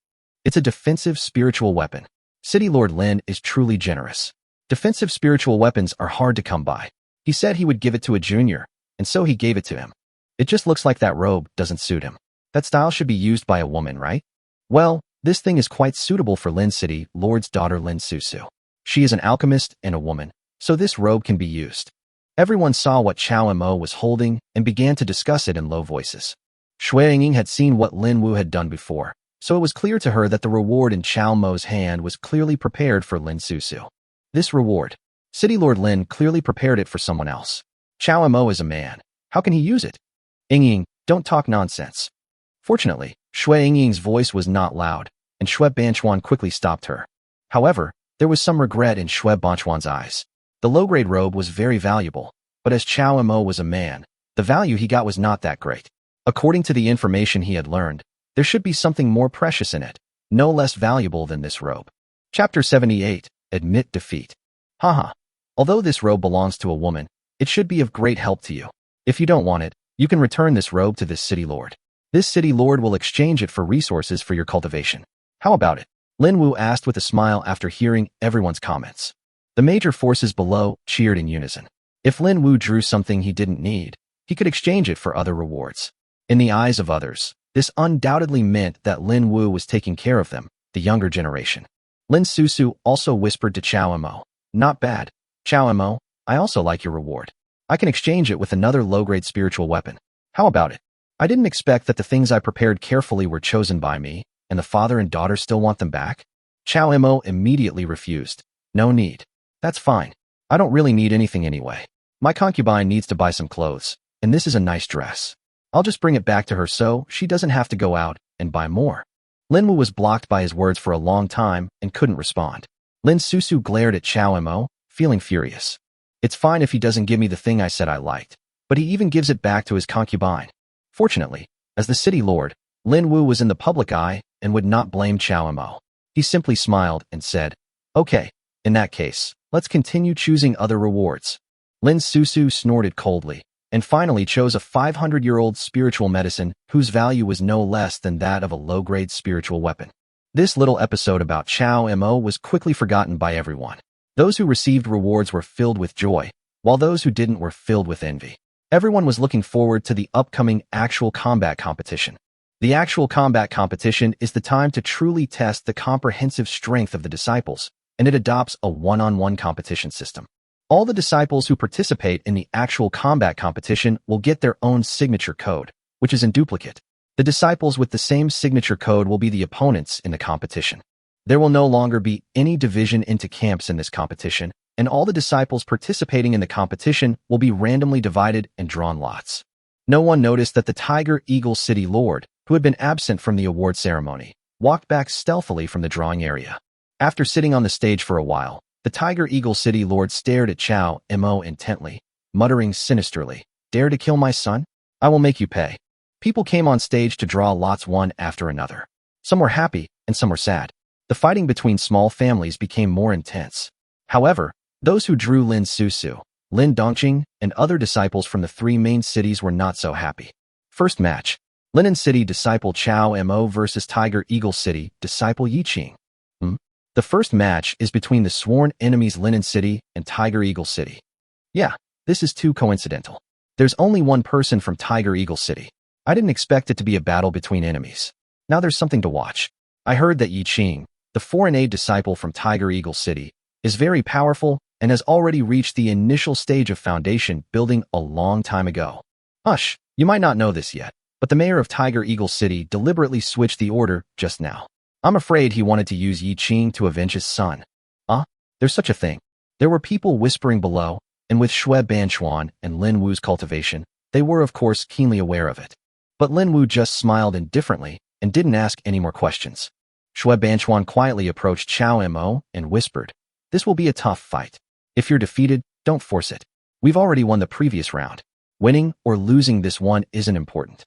It's a defensive spiritual weapon. City Lord Lin is truly generous. Defensive spiritual weapons are hard to come by. He said he would give it to a junior, and so he gave it to him. It just looks like that robe doesn't suit him. That style should be used by a woman, right? Well, this thing is quite suitable for Lin City Lord's daughter Lin Susu. She is an alchemist and a woman, so this robe can be used. Everyone saw what Chao Mo was holding and began to discuss it in low voices. Shui Ying had seen what Lin Wu had done before, so it was clear to her that the reward in Chao Mo's hand was clearly prepared for Lin Susu. This reward, City Lord Lin clearly prepared it for someone else. Chao Mo is a man. How can he use it? Ying, don't talk nonsense. Fortunately, Shui Ying's voice was not loud, and Shui Banchuan quickly stopped her. However, there was some regret in Shui Banchuan's eyes. The low-grade robe was very valuable, but as Chao Mo was a man, the value he got was not that great. According to the information he had learned, there should be something more precious in it, no less valuable than this robe. Chapter 78, Admit Defeat. Haha. Although this robe belongs to a woman, it should be of great help to you. If you don't want it, you can return this robe to this city lord. This city lord will exchange it for resources for your cultivation. How about it? Lin Wu asked with a smile after hearing everyone's comments. The major forces below cheered in unison. If Lin Wu drew something he didn't need, he could exchange it for other rewards. In the eyes of others, this undoubtedly meant that Lin Wu was taking care of them, the younger generation. Lin Susu also whispered to Chao Mo, "Not bad. Chao Mo, I also like your reward. I can exchange it with another low-grade spiritual weapon. How about it? I didn't expect that the things I prepared carefully were chosen by me, and the father and daughter still want them back." Chao Mo immediately refused. "No need. That's fine. I don't really need anything anyway. My concubine needs to buy some clothes, and this is a nice dress. I'll just bring it back to her so she doesn't have to go out and buy more." Lin Wu was blocked by his words for a long time and couldn't respond. Lin Susu glared at Chao Mo, feeling furious. It's fine if he doesn't give me the thing I said I liked, but he even gives it back to his concubine. Fortunately, as the city lord, Lin Wu was in the public eye and would not blame Chao Mo. He simply smiled and said, "Okay, in that case, let's continue choosing other rewards." Lin Susu snorted coldly, and finally chose a 500-year-old spiritual medicine whose value was no less than that of a low-grade spiritual weapon. This little episode about Chao Mo was quickly forgotten by everyone. Those who received rewards were filled with joy, while those who didn't were filled with envy. Everyone was looking forward to the upcoming actual combat competition. The actual combat competition is the time to truly test the comprehensive strength of the disciples, and it adopts a one-on-one competition system. All the disciples who participate in the actual combat competition will get their own signature code, which is in duplicate. The disciples with the same signature code will be the opponents in the competition. There will no longer be any division into camps in this competition, and all the disciples participating in the competition will be randomly divided and drawn lots. No one noticed that the Tiger Eagle City Lord, who had been absent from the award ceremony, walked back stealthily from the drawing area. After sitting on the stage for a while, the Tiger Eagle City Lord stared at Chao Mo intently, muttering sinisterly, "Dare to kill my son? I will make you pay." People came on stage to draw lots one after another. Some were happy and some were sad. The fighting between small families became more intense. However, those who drew Lin Susu, Lin Dongqing, and other disciples from the three main cities were not so happy. First match, Linen City Disciple Chao Mo versus Tiger Eagle City Disciple Yiqing. The first match is between the sworn enemies Linen City and Tiger Eagle City. Yeah, this is too coincidental. There's only one person from Tiger Eagle City. I didn't expect it to be a battle between enemies. Now there's something to watch. I heard that Yiqing, the foreign aid disciple from Tiger Eagle City, is very powerful and has already reached the initial stage of foundation building a long time ago. Hush, you might not know this yet, but the mayor of Tiger Eagle City deliberately switched the order just now. I'm afraid he wanted to use Yiqing to avenge his son. There's such a thing. There were people whispering below, and with Shui Banchuan and Lin Wu's cultivation, they were of course keenly aware of it. But Lin Wu just smiled indifferently and didn't ask any more questions. Shui Banchuan quietly approached Chao Mo and whispered, "This will be a tough fight. If you're defeated, don't force it. We've already won the previous round. Winning or losing this one isn't important."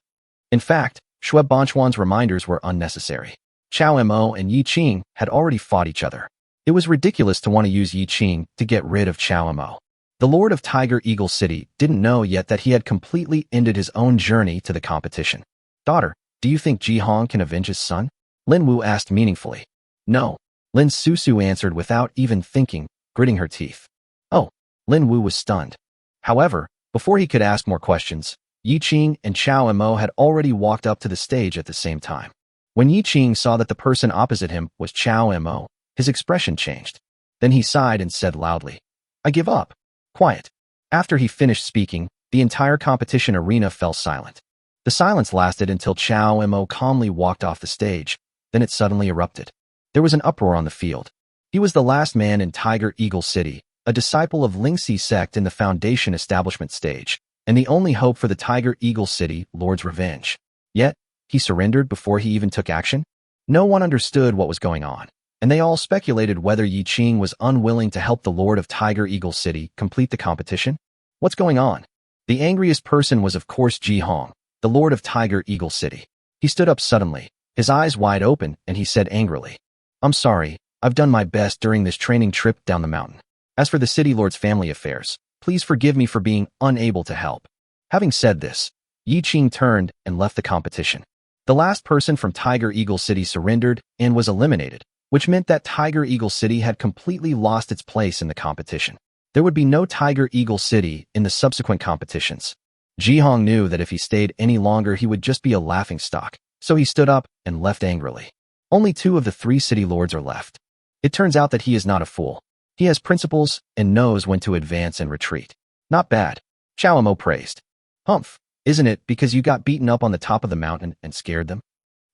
In fact, Shui Banchuan's reminders were unnecessary. Chao Mo and Yiqing had already fought each other. It was ridiculous to want to use Yiqing to get rid of Chao Mo. The Lord of Tiger Eagle City didn't know yet that he had completely ended his own journey to the competition. "Daughter, do you think Ji Hong can avenge his son?" Lin Wu asked meaningfully. "No," Lin Susu answered without even thinking, gritting her teeth. Oh, Lin Wu was stunned. However, before he could ask more questions, Yi Qing and Chao Mo had already walked up to the stage at the same time. When Yi Qing saw that the person opposite him was Chao Mo, his expression changed. Then he sighed and said loudly, "I give up." Quiet. After he finished speaking, the entire competition arena fell silent. The silence lasted until Chao Mo calmly walked off the stage, then it suddenly erupted. There was an uproar on the field. He was the last man in Tiger Eagle City, a disciple of Lingxi sect in the Foundation establishment stage, and the only hope for the Tiger Eagle City Lord's revenge. Yet, he surrendered before he even took action? No one understood what was going on, and they all speculated whether Yi Qing was unwilling to help the Lord of Tiger Eagle City complete the competition. What's going on? The angriest person was of course Ji Hong, the Lord of Tiger Eagle City. He stood up suddenly, his eyes wide open, and he said angrily, "I'm sorry, I've done my best during this training trip down the mountain. As for the City Lord's family affairs, please forgive me for being unable to help." Having said this, Yi Qing turned and left the competition. The last person from Tiger Eagle City surrendered and was eliminated, which meant that Tiger Eagle City had completely lost its place in the competition. There would be no Tiger Eagle City in the subsequent competitions. Ji Hong knew that if he stayed any longer he would just be a laughingstock, so he stood up and left angrily. Only 2 of the 3 city lords are left. It turns out that he is not a fool. He has principles and knows when to advance and retreat. Not bad, Chao Mo praised. Humph, isn't it because you got beaten up on the top of the mountain and scared them?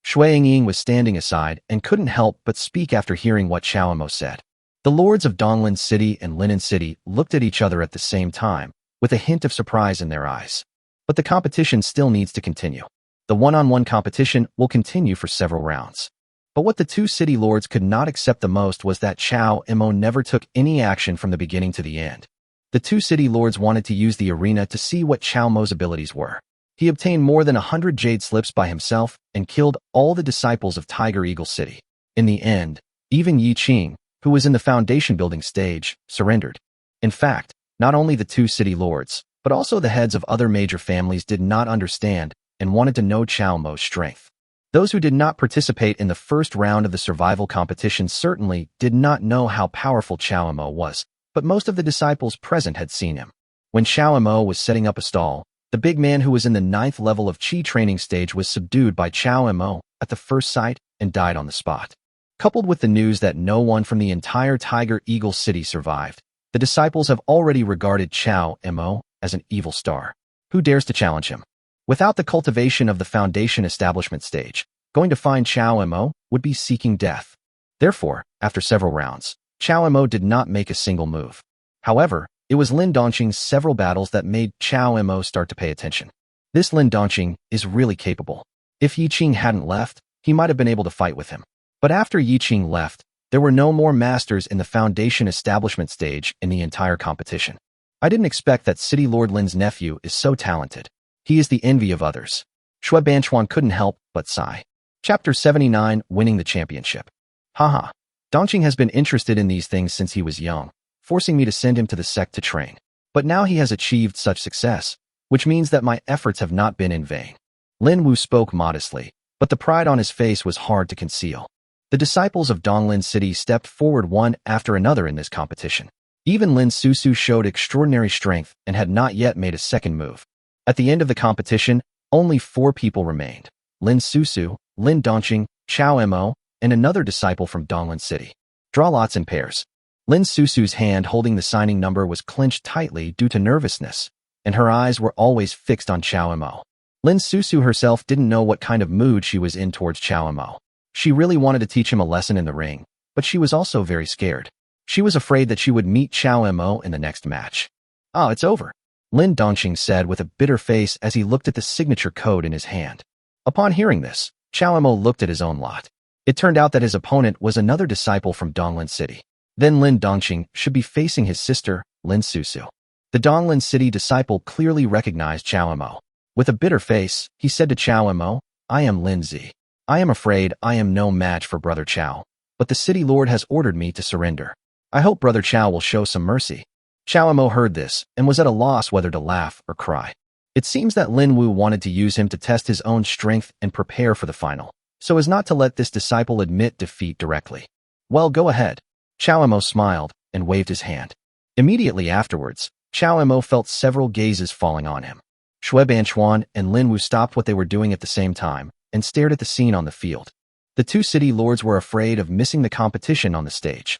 Shui Yingying was standing aside and couldn't help but speak after hearing what Chao Mo said. The lords of Donglin City and Linen City looked at each other at the same time, with a hint of surprise in their eyes. But the competition still needs to continue. The one-on-one competition will continue for several rounds. But what the 2 city lords could not accept the most was that Chao Mo never took any action from the beginning to the end. The 2 city lords wanted to use the arena to see what Chao Mo's abilities were. He obtained more than 100 jade slips by himself and killed all the disciples of Tiger Eagle City. In the end, even Yi Qing, who was in the foundation building stage, surrendered. In fact, not only the 2 city lords, but also the heads of other major families did not understand and wanted to know Chao Mo's strength. Those who did not participate in the first round of the survival competition certainly did not know how powerful Chao Mo was, but most of the disciples present had seen him. When Chao Mo was setting up a stall, the big man who was in the 9th level of Qi training stage was subdued by Chao Mo at the first sight and died on the spot. Coupled with the news that no one from the entire Tiger Eagle City survived, the disciples have already regarded Chao Mo as an evil star. Who dares to challenge him? Without the cultivation of the foundation establishment stage, going to find Chao Mo would be seeking death. Therefore, after several rounds, Chao Mo did not make a single move. However, it was Lin Dongqing's several battles that made Chao Mo start to pay attention. This Lin Dongqing is really capable. If Yi Qing hadn't left, he might have been able to fight with him. But after Yi Qing left, there were no more masters in the foundation establishment stage in the entire competition. I didn't expect that City Lord Lin's nephew is so talented. He is the envy of others. Shui Banchuan couldn't help but sigh. Chapter 79, Winning the Championship. Haha. Dongqing has been interested in these things since he was young, forcing me to send him to the sect to train. But now he has achieved such success, which means that my efforts have not been in vain. Lin Wu spoke modestly, but the pride on his face was hard to conceal. The disciples of Donglin City stepped forward one after another in this competition. Even Lin Susu showed extraordinary strength and had not yet made a second move. At the end of the competition, only 4 people remained: Lin Susu, Lin Dongqing, Chao Mo, and another disciple from Donglin City. Draw lots in pairs. Lin Susu's hand holding the signing number was clenched tightly due to nervousness, and her eyes were always fixed on Chao Mo. Lin Susu herself didn't know what kind of mood she was in towards Chao Mo. She really wanted to teach him a lesson in the ring, but she was also very scared. She was afraid that she would meet Chao Mo in the next match. "Oh, it's over," Lin Dongqing said with a bitter face as he looked at the signature code in his hand. Upon hearing this, Chao Mo looked at his own lot. It turned out that his opponent was another disciple from Donglin City. Then Lin Dongqing should be facing his sister, Lin Susu. The Donglin City disciple clearly recognized Chao Mo. With a bitter face, he said to Chao Mo, "I am Lin Zi. I am afraid I am no match for Brother Chao, but the city lord has ordered me to surrender. I hope Brother Chao will show some mercy." Chao Mo heard this and was at a loss whether to laugh or cry. It seems that Lin Wu wanted to use him to test his own strength and prepare for the final, so as not to let this disciple admit defeat directly. "Well, go ahead." Chao Mo smiled and waved his hand. Immediately afterwards, Chao Mo felt several gazes falling on him. Shui Banchuan and Lin Wu stopped what they were doing at the same time and stared at the scene on the field. The two city lords were afraid of missing the competition on the stage.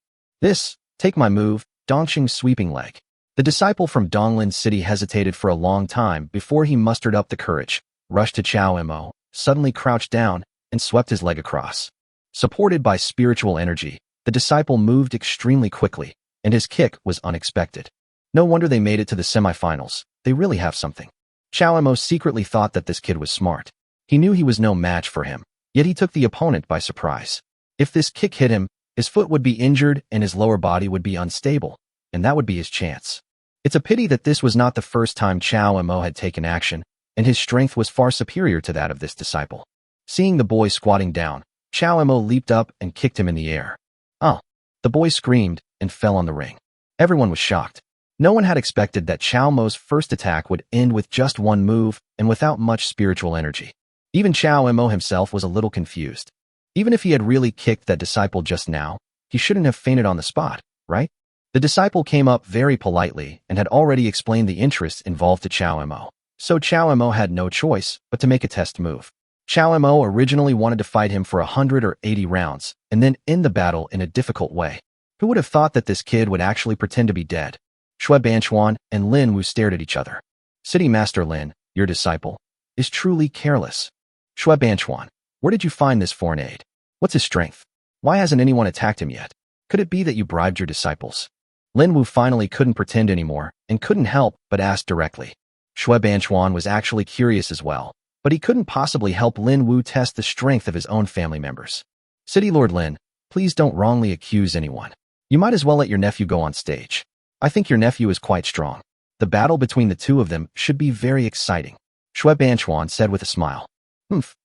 Take my move, Dongqing's sweeping leg. The disciple from Donglin City hesitated for a long time before he mustered up the courage, rushed to Chao Mo, suddenly crouched down, and swept his leg across. Supported by spiritual energy, the disciple moved extremely quickly, and his kick was unexpected. No wonder they made it to the semifinals. They really have something. Chao Mo secretly thought that this kid was smart. He knew he was no match for him, yet he took the opponent by surprise. If this kick hit him, his foot would be injured and his lower body would be unstable, and that would be his chance. It's a pity that this was not the first time Chao Mo had taken action, and his strength was far superior to that of this disciple. Seeing the boy squatting down, Chao Mo leaped up and kicked him in the air. Oh! The boy screamed and fell on the ring. Everyone was shocked. No one had expected that Chao Mo's first attack would end with just one move and without much spiritual energy. Even Chao Mo himself was a little confused. Even if he had really kicked that disciple just now, he shouldn't have fainted on the spot, right? The disciple came up very politely and had already explained the interests involved to Chao Mo. So Chao Mo had no choice but to make a test move. Chao Mo originally wanted to fight him for 100 or 80 rounds and then end the battle in a difficult way. Who would have thought that this kid would actually pretend to be dead? Shui Banchuan and Lin Wu stared at each other. City Master Lin, your disciple, is truly careless. Shui Banchuan, where did you find this foreign aid? What's his strength? Why hasn't anyone attacked him yet? Could it be that you bribed your disciples? Lin Wu finally couldn't pretend anymore and couldn't help but ask directly. Shui Banchuan was actually curious as well, but he couldn't possibly help Lin Wu test the strength of his own family members. City Lord Lin, please don't wrongly accuse anyone. You might as well let your nephew go on stage. I think your nephew is quite strong. The battle between the two of them should be very exciting, Shui Banchuan said with a smile.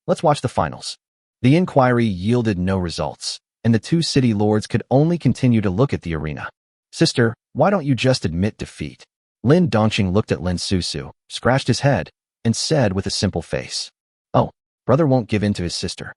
Let's watch the finals. The inquiry yielded no results, and the two city lords could only continue to look at the arena. Sister, why don't you just admit defeat? Lin Dongqing looked at Lin Susu, scratched his head, and said with a simple face, "Oh, brother won't give in to his sister."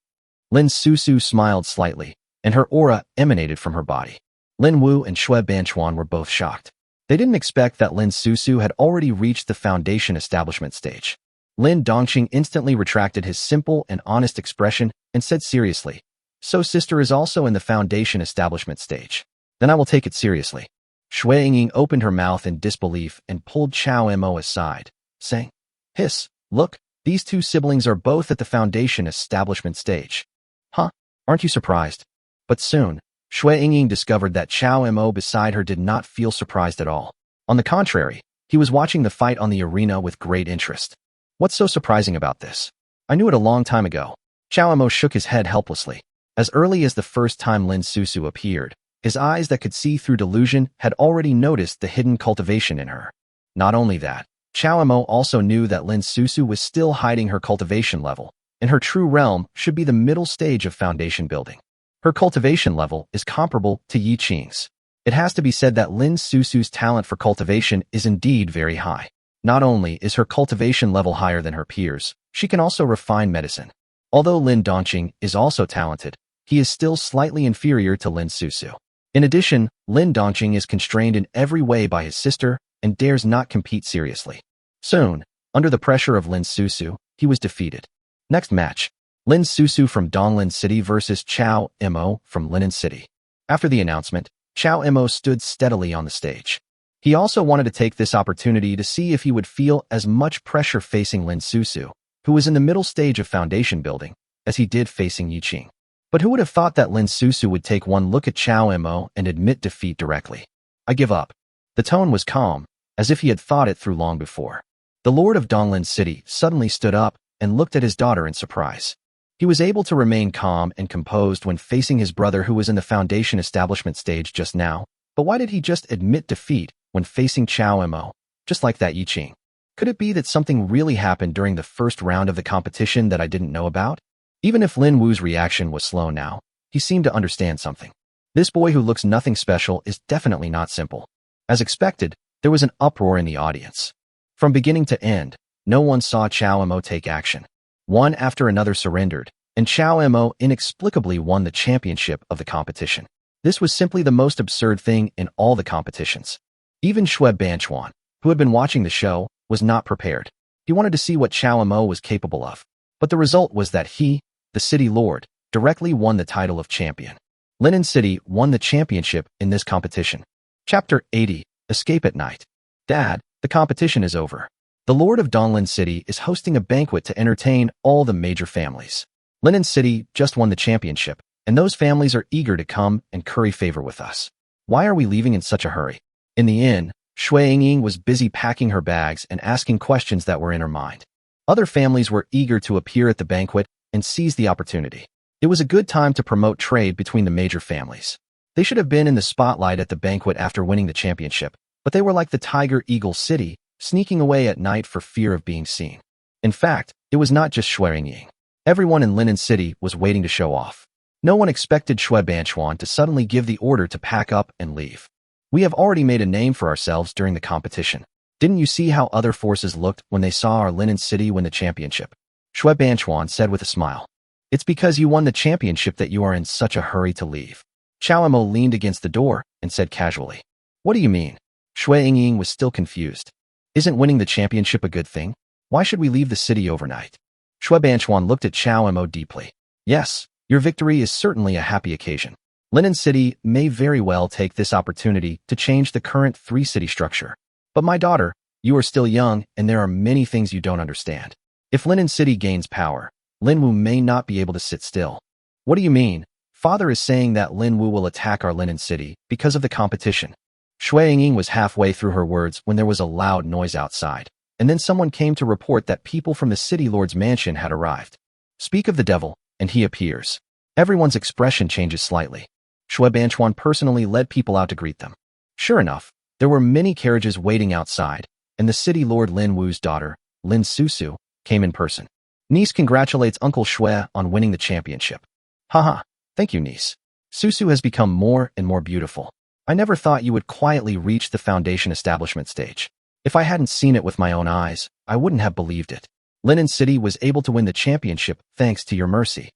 Lin Susu smiled slightly, and her aura emanated from her body. Lin Wu and Shui Banchuan were both shocked. They didn't expect that Lin Susu had already reached the foundation establishment stage. Lin Dongqing instantly retracted his simple and honest expression and said seriously, "So sister is also in the foundation establishment stage. Then I will take it seriously." Shui Yingying opened her mouth in disbelief and pulled Chao Mo aside, saying, "Hiss, look, these two siblings are both at the foundation establishment stage." Huh? Aren't you surprised? But soon, Shui Yingying discovered that Chao Mo beside her did not feel surprised at all. On the contrary, he was watching the fight on the arena with great interest. What's so surprising about this? I knew it a long time ago. Chao Mo shook his head helplessly. As early as the first time Lin Susu appeared, his eyes that could see through delusion had already noticed the hidden cultivation in her. Not only that, Chao Mo also knew that Lin Susu was still hiding her cultivation level, and her true realm should be the middle stage of foundation building. Her cultivation level is comparable to Yi Qing's. It has to be said that Lin Susu's talent for cultivation is indeed very high. Not only is her cultivation level higher than her peers, she can also refine medicine. Although Lin Dongqing is also talented, he is still slightly inferior to Lin Susu. In addition, Lin Dongqing is constrained in every way by his sister and dares not compete seriously. Soon, under the pressure of Lin Susu, he was defeated. Next match, Lin Susu from Donglin City versus Chao Mo from Linen City. After the announcement, Chao Mo stood steadily on the stage. He also wanted to take this opportunity to see if he would feel as much pressure facing Lin Susu, who was in the middle stage of foundation building, as he did facing Yi Qing. But who would have thought that Lin Susu would take one look at Chao Mo and admit defeat directly? I give up. The tone was calm, as if he had thought it through long before. The Lord of Donglin City suddenly stood up and looked at his daughter in surprise. He was able to remain calm and composed when facing his brother who was in the foundation establishment stage just now, but why did he just admit defeat when facing Chao Mo, just like that Yi Qing? Could it be that something really happened during the first round of the competition that I didn't know about? Even if Lin Wu's reaction was slow now, he seemed to understand something. This boy who looks nothing special is definitely not simple. As expected, there was an uproar in the audience. From beginning to end, no one saw Chao Mo take action. One after another surrendered, and Chao Mo inexplicably won the championship of the competition. This was simply the most absurd thing in all the competitions. Even Xue Banchuan, who had been watching the show, was not prepared. He wanted to see what Chao Mo was capable of. But the result was that he, the city lord, directly won the title of champion. Linen City won the championship in this competition. Chapter 80, Escape at Night. Dad, the competition is over. The Lord of Donglin City is hosting a banquet to entertain all the major families. Linen City just won the championship, and those families are eager to come and curry favor with us. Why are we leaving in such a hurry? In the inn, Shui Yingying was busy packing her bags and asking questions that were in her mind. Other families were eager to appear at the banquet and seize the opportunity. It was a good time to promote trade between the major families. They should have been in the spotlight at the banquet after winning the championship, but they were like the Tiger Eagle City, sneaking away at night for fear of being seen. In fact, it was not just Shui Yingying. Everyone in Linen City was waiting to show off. No one expected Xue Banchuan to suddenly give the order to pack up and leave. We have already made a name for ourselves during the competition. Didn't you see how other forces looked when they saw our Linen City win the championship? Xue Banchuan said with a smile. It's because you won the championship that you are in such a hurry to leave. Chao Mo leaned against the door and said casually. What do you mean? Shui Yingying was still confused. Isn't winning the championship a good thing? Why should we leave the city overnight? Xue Banchuan looked at Chao Mo deeply. Yes, your victory is certainly a happy occasion. Linen City may very well take this opportunity to change the current three-city structure. But my daughter, you are still young and there are many things you don't understand. If Linen City gains power, Linwu may not be able to sit still. What do you mean? Father is saying that Linwu will attack our Linen City because of the competition. Shui Yingying was halfway through her words when there was a loud noise outside, and then someone came to report that people from the city lord's mansion had arrived. Speak of the devil, and he appears. Everyone's expression changes slightly. Xue Banchuan personally led people out to greet them. Sure enough, there were many carriages waiting outside, and the city lord Lin Wu's daughter, Lin Susu, came in person. Niece congratulates Uncle Xue on winning the championship. Haha, thank you, niece. Susu has become more and more beautiful. I never thought you would quietly reach the foundation establishment stage. If I hadn't seen it with my own eyes, I wouldn't have believed it. Linen City was able to win the championship thanks to your mercy.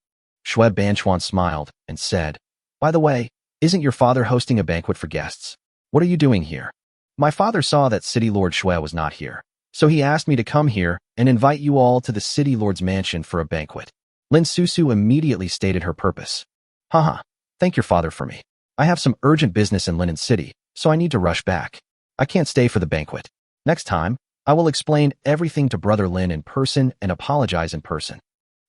Xue Banchuan smiled and said, By the way, isn't your father hosting a banquet for guests? What are you doing here? My father saw that City Lord Xue was not here, so he asked me to come here and invite you all to the City Lord's mansion for a banquet. Lin Susu immediately stated her purpose. Haha, thank your father for me. I have some urgent business in Linen City, so I need to rush back. I can't stay for the banquet. Next time, I will explain everything to Brother Lin in person and apologize in person.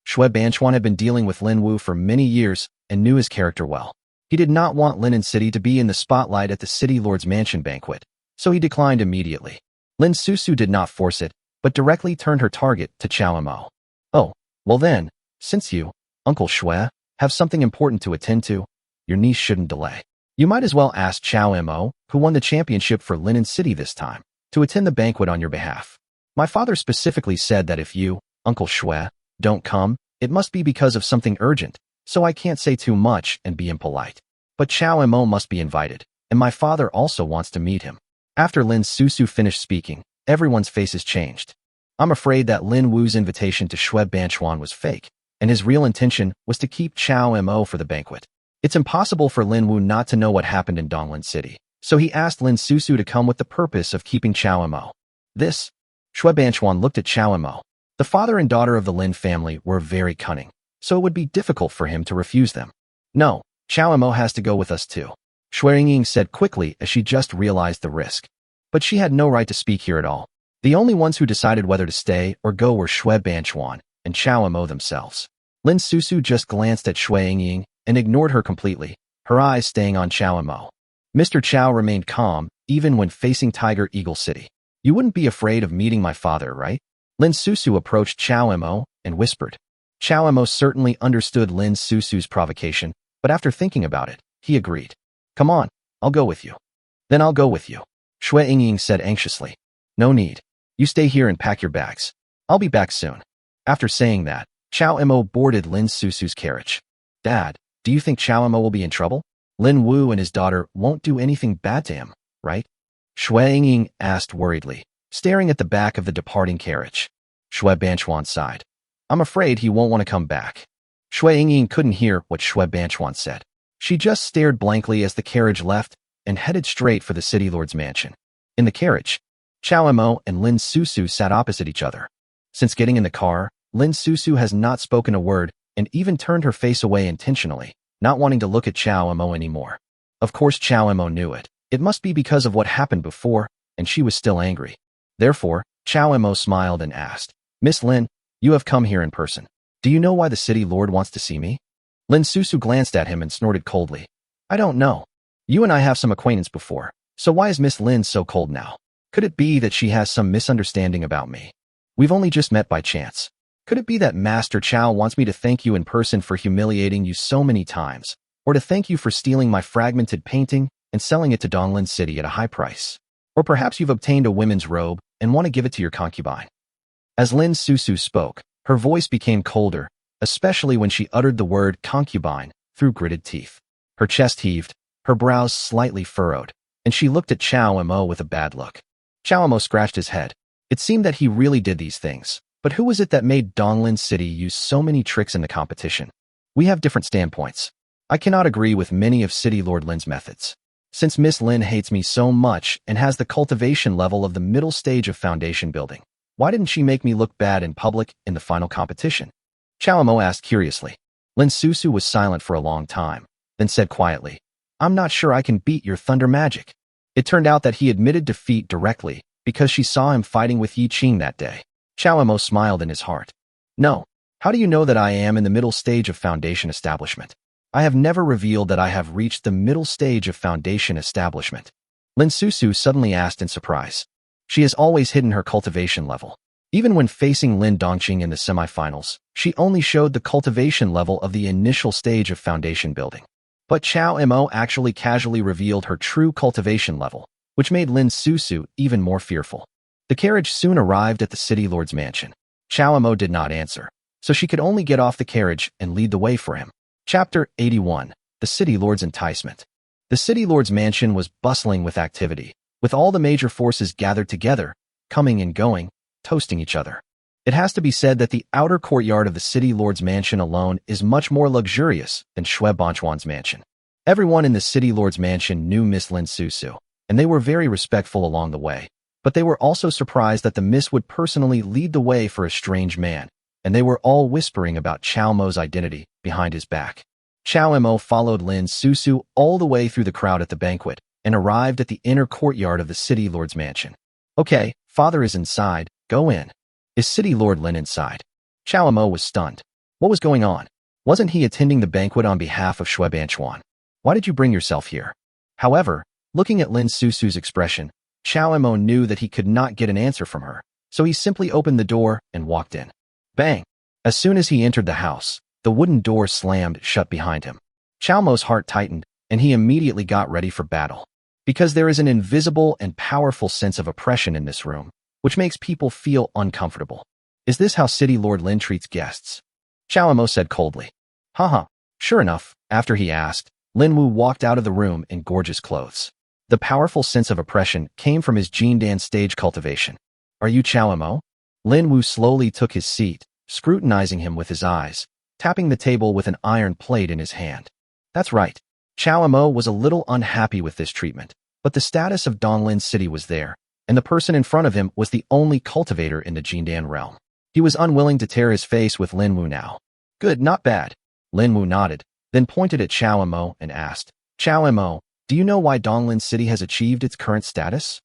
Xue Banchuan had been dealing with Lin Wu for many years and knew his character well. He did not want Linen City to be in the spotlight at the City Lord's mansion banquet, so he declined immediately. Lin Susu did not force it, but directly turned her target to Chao Mo. Oh, well then, since you, Uncle Xue, have something important to attend to, your niece shouldn't delay. You might as well ask Chao Mo, who won the championship for Linen City this time, to attend the banquet on your behalf. My father specifically said that if you, Uncle Xue, don't come, it must be because of something urgent, so I can't say too much and be impolite. But Chao Mo must be invited, and my father also wants to meet him. After Lin Susu finished speaking, everyone's faces changed. I'm afraid that Lin Wu's invitation to Xue Banchuan was fake, and his real intention was to keep Chao Mo for the banquet. It's impossible for Lin Wu not to know what happened in Donglin City, so he asked Lin Susu to come with the purpose of keeping Chao Mo. Xue Banchuan looked at Chao Mo. The father and daughter of the Lin family were very cunning, so it would be difficult for him to refuse them. No, Chao Mo has to go with us too, Shui Yingying said quickly as she just realized the risk. But she had no right to speak here at all. The only ones who decided whether to stay or go were Xue Banchuan and Chao Mo themselves. Lin Susu just glanced at Shui Yingying and ignored her completely, her eyes staying on Chao Mo. Mr. Chao remained calm, even when facing Tiger Eagle City. You wouldn't be afraid of meeting my father, right? Lin Susu approached Chao Mo and whispered. Chao Mo certainly understood Lin Susu's provocation, but after thinking about it, he agreed. Come on, I'll go with you. Then I'll go with you, Shui Yingying said anxiously. No need. You stay here and pack your bags. I'll be back soon. After saying that, Chao Mo boarded Lin Susu's carriage. Dad, do you think Chao Mo will be in trouble? Lin Wu and his daughter won't do anything bad to him, right? Shui Yingying asked worriedly, staring at the back of the departing carriage. Xue Banchuan sighed. I'm afraid he won't want to come back. Shui Yingying couldn't hear what Xue Banchuan said. She just stared blankly as the carriage left and headed straight for the city lord's mansion. In the carriage, Chao Mo and Lin Susu sat opposite each other. Since getting in the car, Lin Susu has not spoken a word and even turned her face away intentionally, not wanting to look at Chao Mo anymore. Of course Chao Mo knew it. It must be because of what happened before, and she was still angry. Therefore, Chao Mo smiled and asked, "Miss Lin, you have come here in person. Do you know why the city lord wants to see me?" Lin Susu glanced at him and snorted coldly. "I don't know. You and I have some acquaintance before, so why is Miss Lin so cold now? Could it be that she has some misunderstanding about me? We've only just met by chance. Could it be that Master Chao wants me to thank you in person for humiliating you so many times, or to thank you for stealing my fragmented painting and selling it to Donglin City at a high price? Or perhaps you've obtained a women's robe and want to give it to your concubine?" As Lin Susu spoke, her voice became colder, especially when she uttered the word concubine through gritted teeth. Her chest heaved, her brows slightly furrowed, and she looked at Chao Mo with a bad look. Chao Mo scratched his head. It seemed that he really did these things. But who was it that made Donglin City use so many tricks in the competition? We have different standpoints. I cannot agree with many of City Lord Lin's methods. Since Miss Lin hates me so much and has the cultivation level of the middle stage of foundation building, why didn't she make me look bad in public in the final competition? Chao Mo asked curiously. Lin Susu was silent for a long time, then said quietly, "I'm not sure I can beat your thunder magic." It turned out that he admitted defeat directly because she saw him fighting with Yi Qing that day. Chao Mo smiled in his heart. "No. How do you know that I am in the middle stage of foundation establishment? I have never revealed that I have reached the middle stage of foundation establishment." Lin Susu suddenly asked in surprise. She has always hidden her cultivation level. Even when facing Lin Dongqing in the semifinals, she only showed the cultivation level of the initial stage of foundation building. But Chao Mo actually casually revealed her true cultivation level, which made Lin Susu even more fearful. The carriage soon arrived at the city lord's mansion. Chao Mo did not answer, so she could only get off the carriage and lead the way for him. Chapter 81. The City Lord's Enticement. The City Lord's mansion was bustling with activity, with all the major forces gathered together, coming and going, toasting each other. It has to be said that the outer courtyard of the City Lord's mansion alone is much more luxurious than Shui Banchuan's mansion. Everyone in the City Lord's mansion knew Miss Lin Susu, and they were very respectful along the way. But they were also surprised that the miss would personally lead the way for a strange man, and they were all whispering about Chao Mo's identity behind his back. Chao Mo followed Lin Susu all the way through the crowd at the banquet and arrived at the inner courtyard of the City Lord's mansion. "Okay, father is inside, go in." "Is City Lord Lin inside?" Chao Mo was stunned. What was going on? Wasn't he attending the banquet on behalf of Shui Banchuan? Why did you bring yourself here? However, looking at Lin Susu's expression, Chao Mo knew that he could not get an answer from her, so he simply opened the door and walked in. Bang! As soon as he entered the house, the wooden door slammed shut behind him. Chao Mo's heart tightened, and he immediately got ready for battle. Because there is an invisible and powerful sense of oppression in this room, which makes people feel uncomfortable. "Is this how City Lord Lin treats guests?" Chao Mo said coldly. Haha. Sure enough, after he asked, Lin Wu walked out of the room in gorgeous clothes. The powerful sense of oppression came from his Jindan stage cultivation. "Are you Chao Mo?" Lin Wu slowly took his seat, scrutinizing him with his eyes, tapping the table with an iron plate in his hand. That's right. Chao Mo was a little unhappy with this treatment, but the status of Donglin City was there, and the person in front of him was the only cultivator in the Jindan realm. He was unwilling to tear his face with Lin Wu now. "Good, not bad." Lin Wu nodded, then pointed at Chao Mo and asked, "Chao Mo, do you know why Donglin City has achieved its current status?"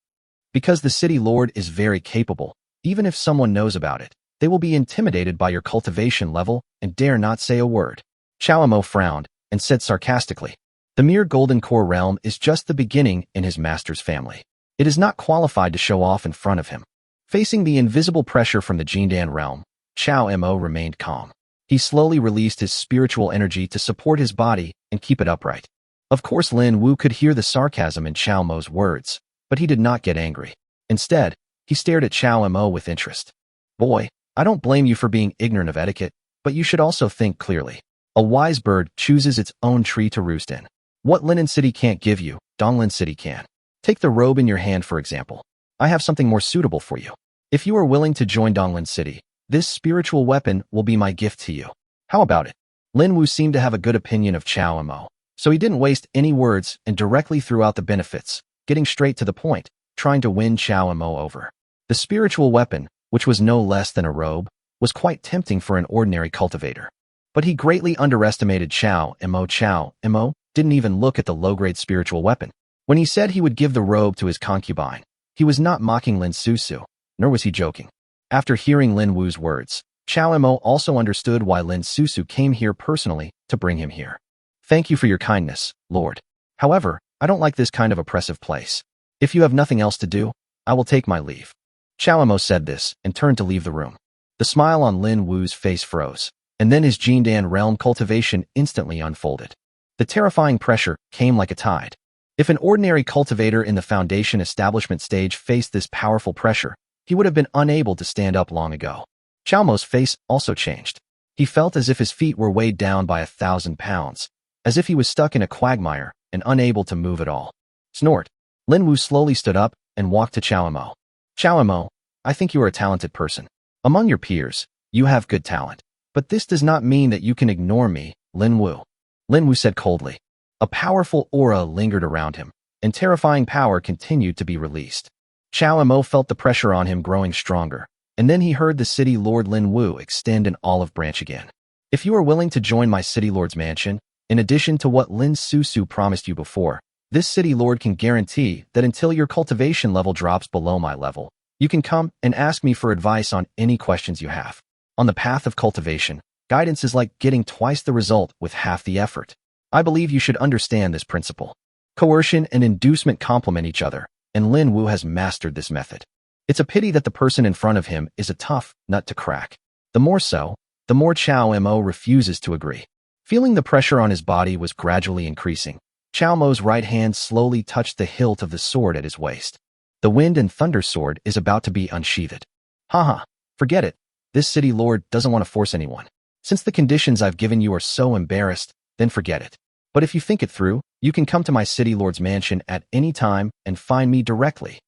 "Because the city lord is very capable. Even if someone knows about it, they will be intimidated by your cultivation level and dare not say a word." Chao Mo frowned and said sarcastically, "The mere Golden Core realm is just the beginning in his master's family. It is not qualified to show off in front of him." Facing the invisible pressure from the Jindan realm, Chao Mo remained calm. He slowly released his spiritual energy to support his body and keep it upright. Of course, Lin Wu could hear the sarcasm in Chao Mo's words, but he did not get angry. Instead, he stared at Chao Mo with interest. "Boy, I don't blame you for being ignorant of etiquette, but you should also think clearly. A wise bird chooses its own tree to roost in. What Linen City can't give you, Donglin City can. Take the robe in your hand, for example. I have something more suitable for you. If you are willing to join Donglin City, this spiritual weapon will be my gift to you. How about it?" Lin Wu seemed to have a good opinion of Chao Mo, So he didn't waste any words and directly threw out the benefits, getting straight to the point, trying to win Chao Mo over. The spiritual weapon, which was no less than a robe, was quite tempting for an ordinary cultivator. But he greatly underestimated Chao Mo. Chao Mo didn't even look at the low-grade spiritual weapon. When he said he would give the robe to his concubine, he was not mocking Lin Susu, nor was he joking. After hearing Lin Wu's words, Chao Mo also understood why Lin Susu came here personally to bring him here. Thank you for your kindness, Lord. However, I don't like this kind of oppressive place. If you have nothing else to do, I will take my leave. Chao Mo said this and turned to leave the room. The smile on Lin Wu's face froze, and then his Jindan realm cultivation instantly unfolded. The terrifying pressure came like a tide. If an ordinary cultivator in the foundation establishment stage faced this powerful pressure, he would have been unable to stand up long ago. Chao Mo's face also changed. He felt as if his feet were weighed down by 1,000 pounds, as if he was stuck in a quagmire and unable to move at all. Snort. Lin Wu slowly stood up and walked to Chao Mo. Chao Mo, I think you are a talented person. Among your peers, you have good talent. But this does not mean that you can ignore me, Lin Wu. Lin Wu said coldly. A powerful aura lingered around him, and terrifying power continued to be released. Chao Mo felt the pressure on him growing stronger, and then he heard the city lord Lin Wu extend an olive branch again. If you are willing to join my city lord's mansion, in addition to what Lin Susu promised you before, this city lord can guarantee that until your cultivation level drops below my level, you can come and ask me for advice on any questions you have. On the path of cultivation, guidance is like getting twice the result with half the effort. I believe you should understand this principle. Coercion and inducement complement each other, and Lin Wu has mastered this method. It's a pity that the person in front of him is a tough nut to crack. The more so, the more Chao Mo refuses to agree. Feeling the pressure on his body was gradually increasing, Chao Mo's right hand slowly touched the hilt of the sword at his waist. The wind and thunder sword is about to be unsheathed. Haha, forget it. This city lord doesn't want to force anyone. Since the conditions I've given you are so embarrassed, then forget it. But if you think it through, you can come to my city lord's mansion at any time and find me directly.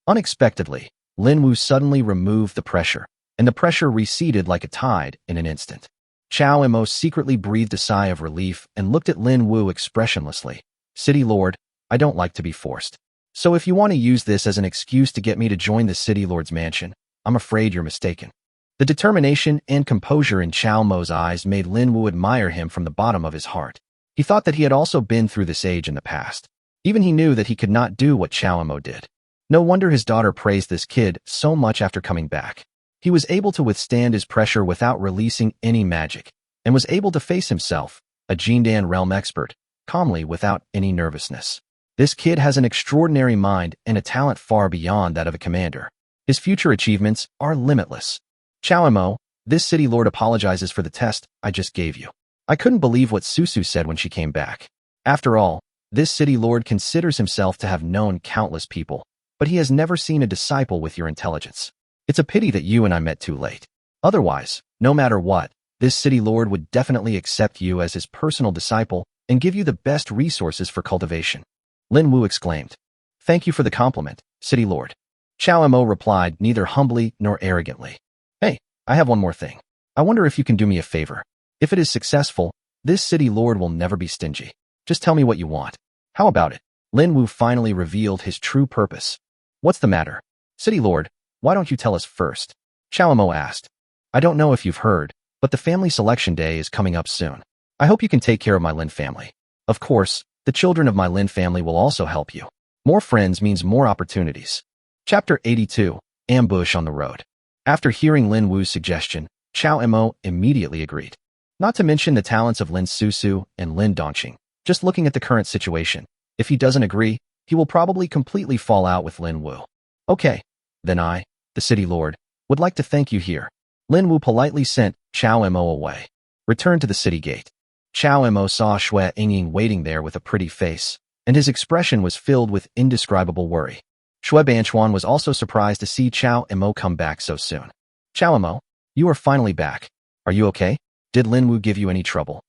Unexpectedly, Lin Wu suddenly removed the pressure, and the pressure receded like a tide in an instant. Chao Mo secretly breathed a sigh of relief and looked at Lin Wu expressionlessly. City lord, I don't like to be forced. So if you want to use this as an excuse to get me to join the city lord's mansion, I'm afraid you're mistaken. The determination and composure in Chao Mo's eyes made Lin Wu admire him from the bottom of his heart. He thought that he had also been through this age in the past. Even he knew that he could not do what Chao Mo did. No wonder his daughter praised this kid so much after coming back. He was able to withstand his pressure without releasing any magic, and was able to face himself, a Jindan realm expert, calmly without any nervousness. This kid has an extraordinary mind and a talent far beyond that of a commander. His future achievements are limitless. Chao Mo, this city lord apologizes for the test I just gave you. I couldn't believe what Susu said when she came back. After all, this city lord considers himself to have known countless people, but he has never seen a disciple with your intelligence. It's a pity that you and I met too late. Otherwise, no matter what, this city lord would definitely accept you as his personal disciple and give you the best resources for cultivation. Lin Wu exclaimed. Thank you for the compliment, city lord. Chao Mo replied neither humbly nor arrogantly. Hey, I have one more thing. I wonder if you can do me a favor. If it is successful, this city lord will never be stingy. Just tell me what you want. How about it? Lin Wu finally revealed his true purpose. What's the matter? City lord, why don't you tell us first? Chao Mo asked. I don't know if you've heard, but the family selection day is coming up soon. I hope you can take care of my Lin family. Of course, the children of my Lin family will also help you. More friends means more opportunities. Chapter 82, Ambush on the Road. After hearing Lin Wu's suggestion, Chao Mo immediately agreed. Not to mention the talents of Lin Susu and Lin Dongqing. Just looking at the current situation, if he doesn't agree, he will probably completely fall out with Lin Wu. Okay, then I, the city lord, would like to thank you here. Lin Wu politely sent Chao Mo away. Returned to the city gate. Chao Mo saw Xue Yingying waiting there with a pretty face, and his expression was filled with indescribable worry. Xue Banchuan was also surprised to see Chao Mo come back so soon. Chao Mo, you are finally back. Are you okay? Did Lin Wu give you any trouble?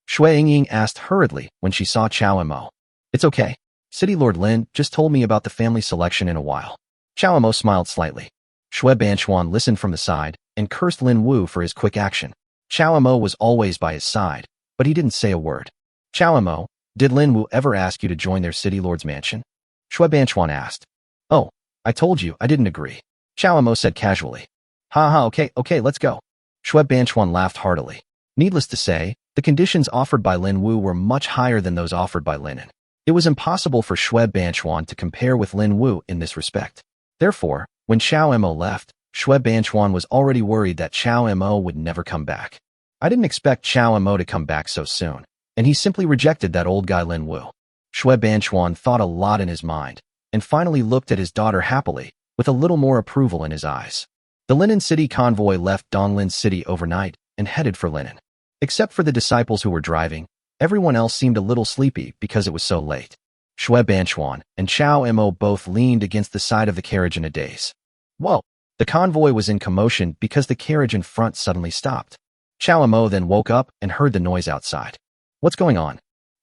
Xue Yingying asked hurriedly when she saw Chao Mo. It's okay. City Lord Lin just told me about the family selection in a while. Chao Mo smiled slightly. Xue Banchuan listened from the side and cursed Lin Wu for his quick action. Chao Mo was always by his side, but he didn't say a word. Chao Mo, Did Lin Wu ever ask you to join their city lord's mansion? Shui Banchuan asked. Oh, I told you I didn't agree. Xiao Mo said casually. Ha, okay, let's go. Shui Banchuan laughed heartily. Needless to say, the conditions offered by Lin Wu were much higher than those offered by Linen. It was impossible for Shui Banchuan to compare with Lin Wu in this respect. Therefore, when Xiao Mo left, Shui Banchuan was already worried that Xiao Mo would never come back. I didn't expect Xiao Mo to come back so soon, and he simply rejected that old guy Lin Wu. Shui Banchuan thought a lot in his mind, and finally looked at his daughter happily, with a little more approval in his eyes. The Linen City convoy left Donglin City overnight and headed for Linen. Except for the disciples who were driving, everyone else seemed a little sleepy because it was so late. Shui Banchuan and Xiao Mo both leaned against the side of the carriage in a daze. Whoa! The convoy was in commotion because the carriage in front suddenly stopped. Xiao Mo then woke up and heard the noise outside. What's going on?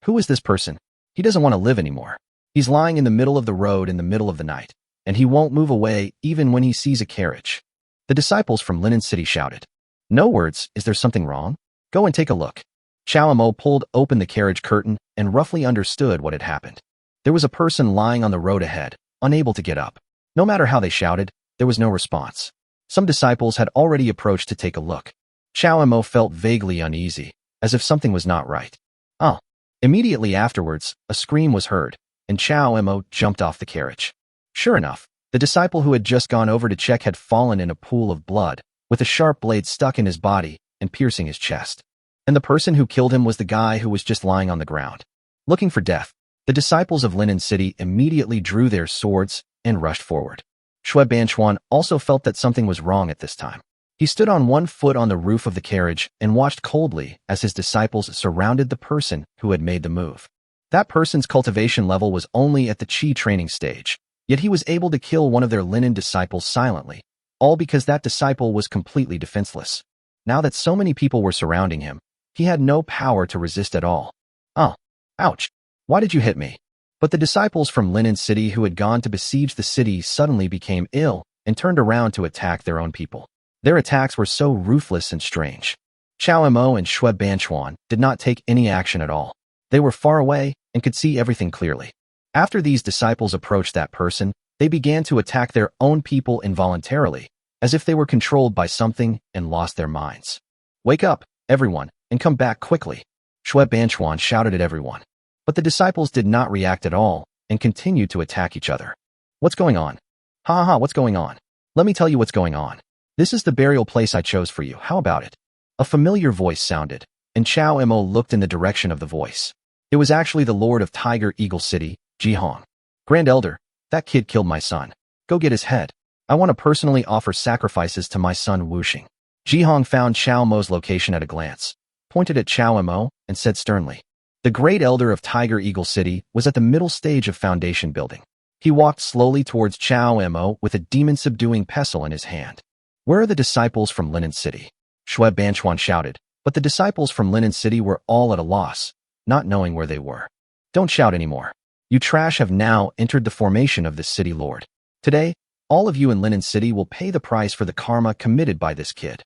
Who is this person? He doesn't want to live anymore. He's lying in the middle of the road in the middle of the night, and he won't move away even when he sees a carriage. The disciples from Linen City shouted. No words, is there something wrong? Go and take a look. Xiao Mo pulled open the carriage curtain and roughly understood what had happened. There was a person lying on the road ahead, unable to get up. No matter how they shouted, there was no response. Some disciples had already approached to take a look. Xiao Mo felt vaguely uneasy, as if something was not right. Oh. Immediately afterwards, a scream was heard, and Xiao Mo jumped off the carriage. Sure enough, the disciple who had just gone over to check had fallen in a pool of blood, with a sharp blade stuck in his body and piercing his chest. And the person who killed him was the guy who was just lying on the ground. Looking for death, the disciples of Linen City immediately drew their swords and rushed forward. Shui Banchuan also felt that something was wrong at this time. He stood on one foot on the roof of the carriage and watched coldly as his disciples surrounded the person who had made the move. That person's cultivation level was only at the Qi training stage, yet he was able to kill one of their Linen disciples silently, all because that disciple was completely defenseless. Now that so many people were surrounding him, he had no power to resist at all. Oh, ouch. Why did you hit me? But the disciples from Linen City who had gone to besiege the city suddenly became ill and turned around to attack their own people. Their attacks were so ruthless and strange. Xiao Mo and Shui Banchuan did not take any action at all. They were far away and could see everything clearly. After these disciples approached that person, they began to attack their own people involuntarily, as if they were controlled by something and lost their minds. Wake up, everyone, and come back quickly. Shui Banchuan shouted at everyone. But the disciples did not react at all and continued to attack each other. What's going on? What's going on? Let me tell you what's going on. This is the burial place I chose for you. How about it? A familiar voice sounded, and Xiao Mo looked in the direction of the voice. It was actually the Lord of Tiger Eagle City, Jihong. Grand Elder, that kid killed my son. Go get his head. I want to personally offer sacrifices to my son Wuxing. Jihong found Xiao Mo's location at a glance, pointed at Xiao Mo, and said sternly. The Great Elder of Tiger Eagle City was at the middle stage of foundation building. He walked slowly towards Xiao Mo with a demon-subduing pestle in his hand. Where are the disciples from Linen City? Shui Banchuan shouted, but the disciples from Linen City were all at a loss, not knowing where they were. Don't shout anymore. You trash have now entered the formation of this city lord. Today, all of you in Linen City will pay the price for the karma committed by this kid.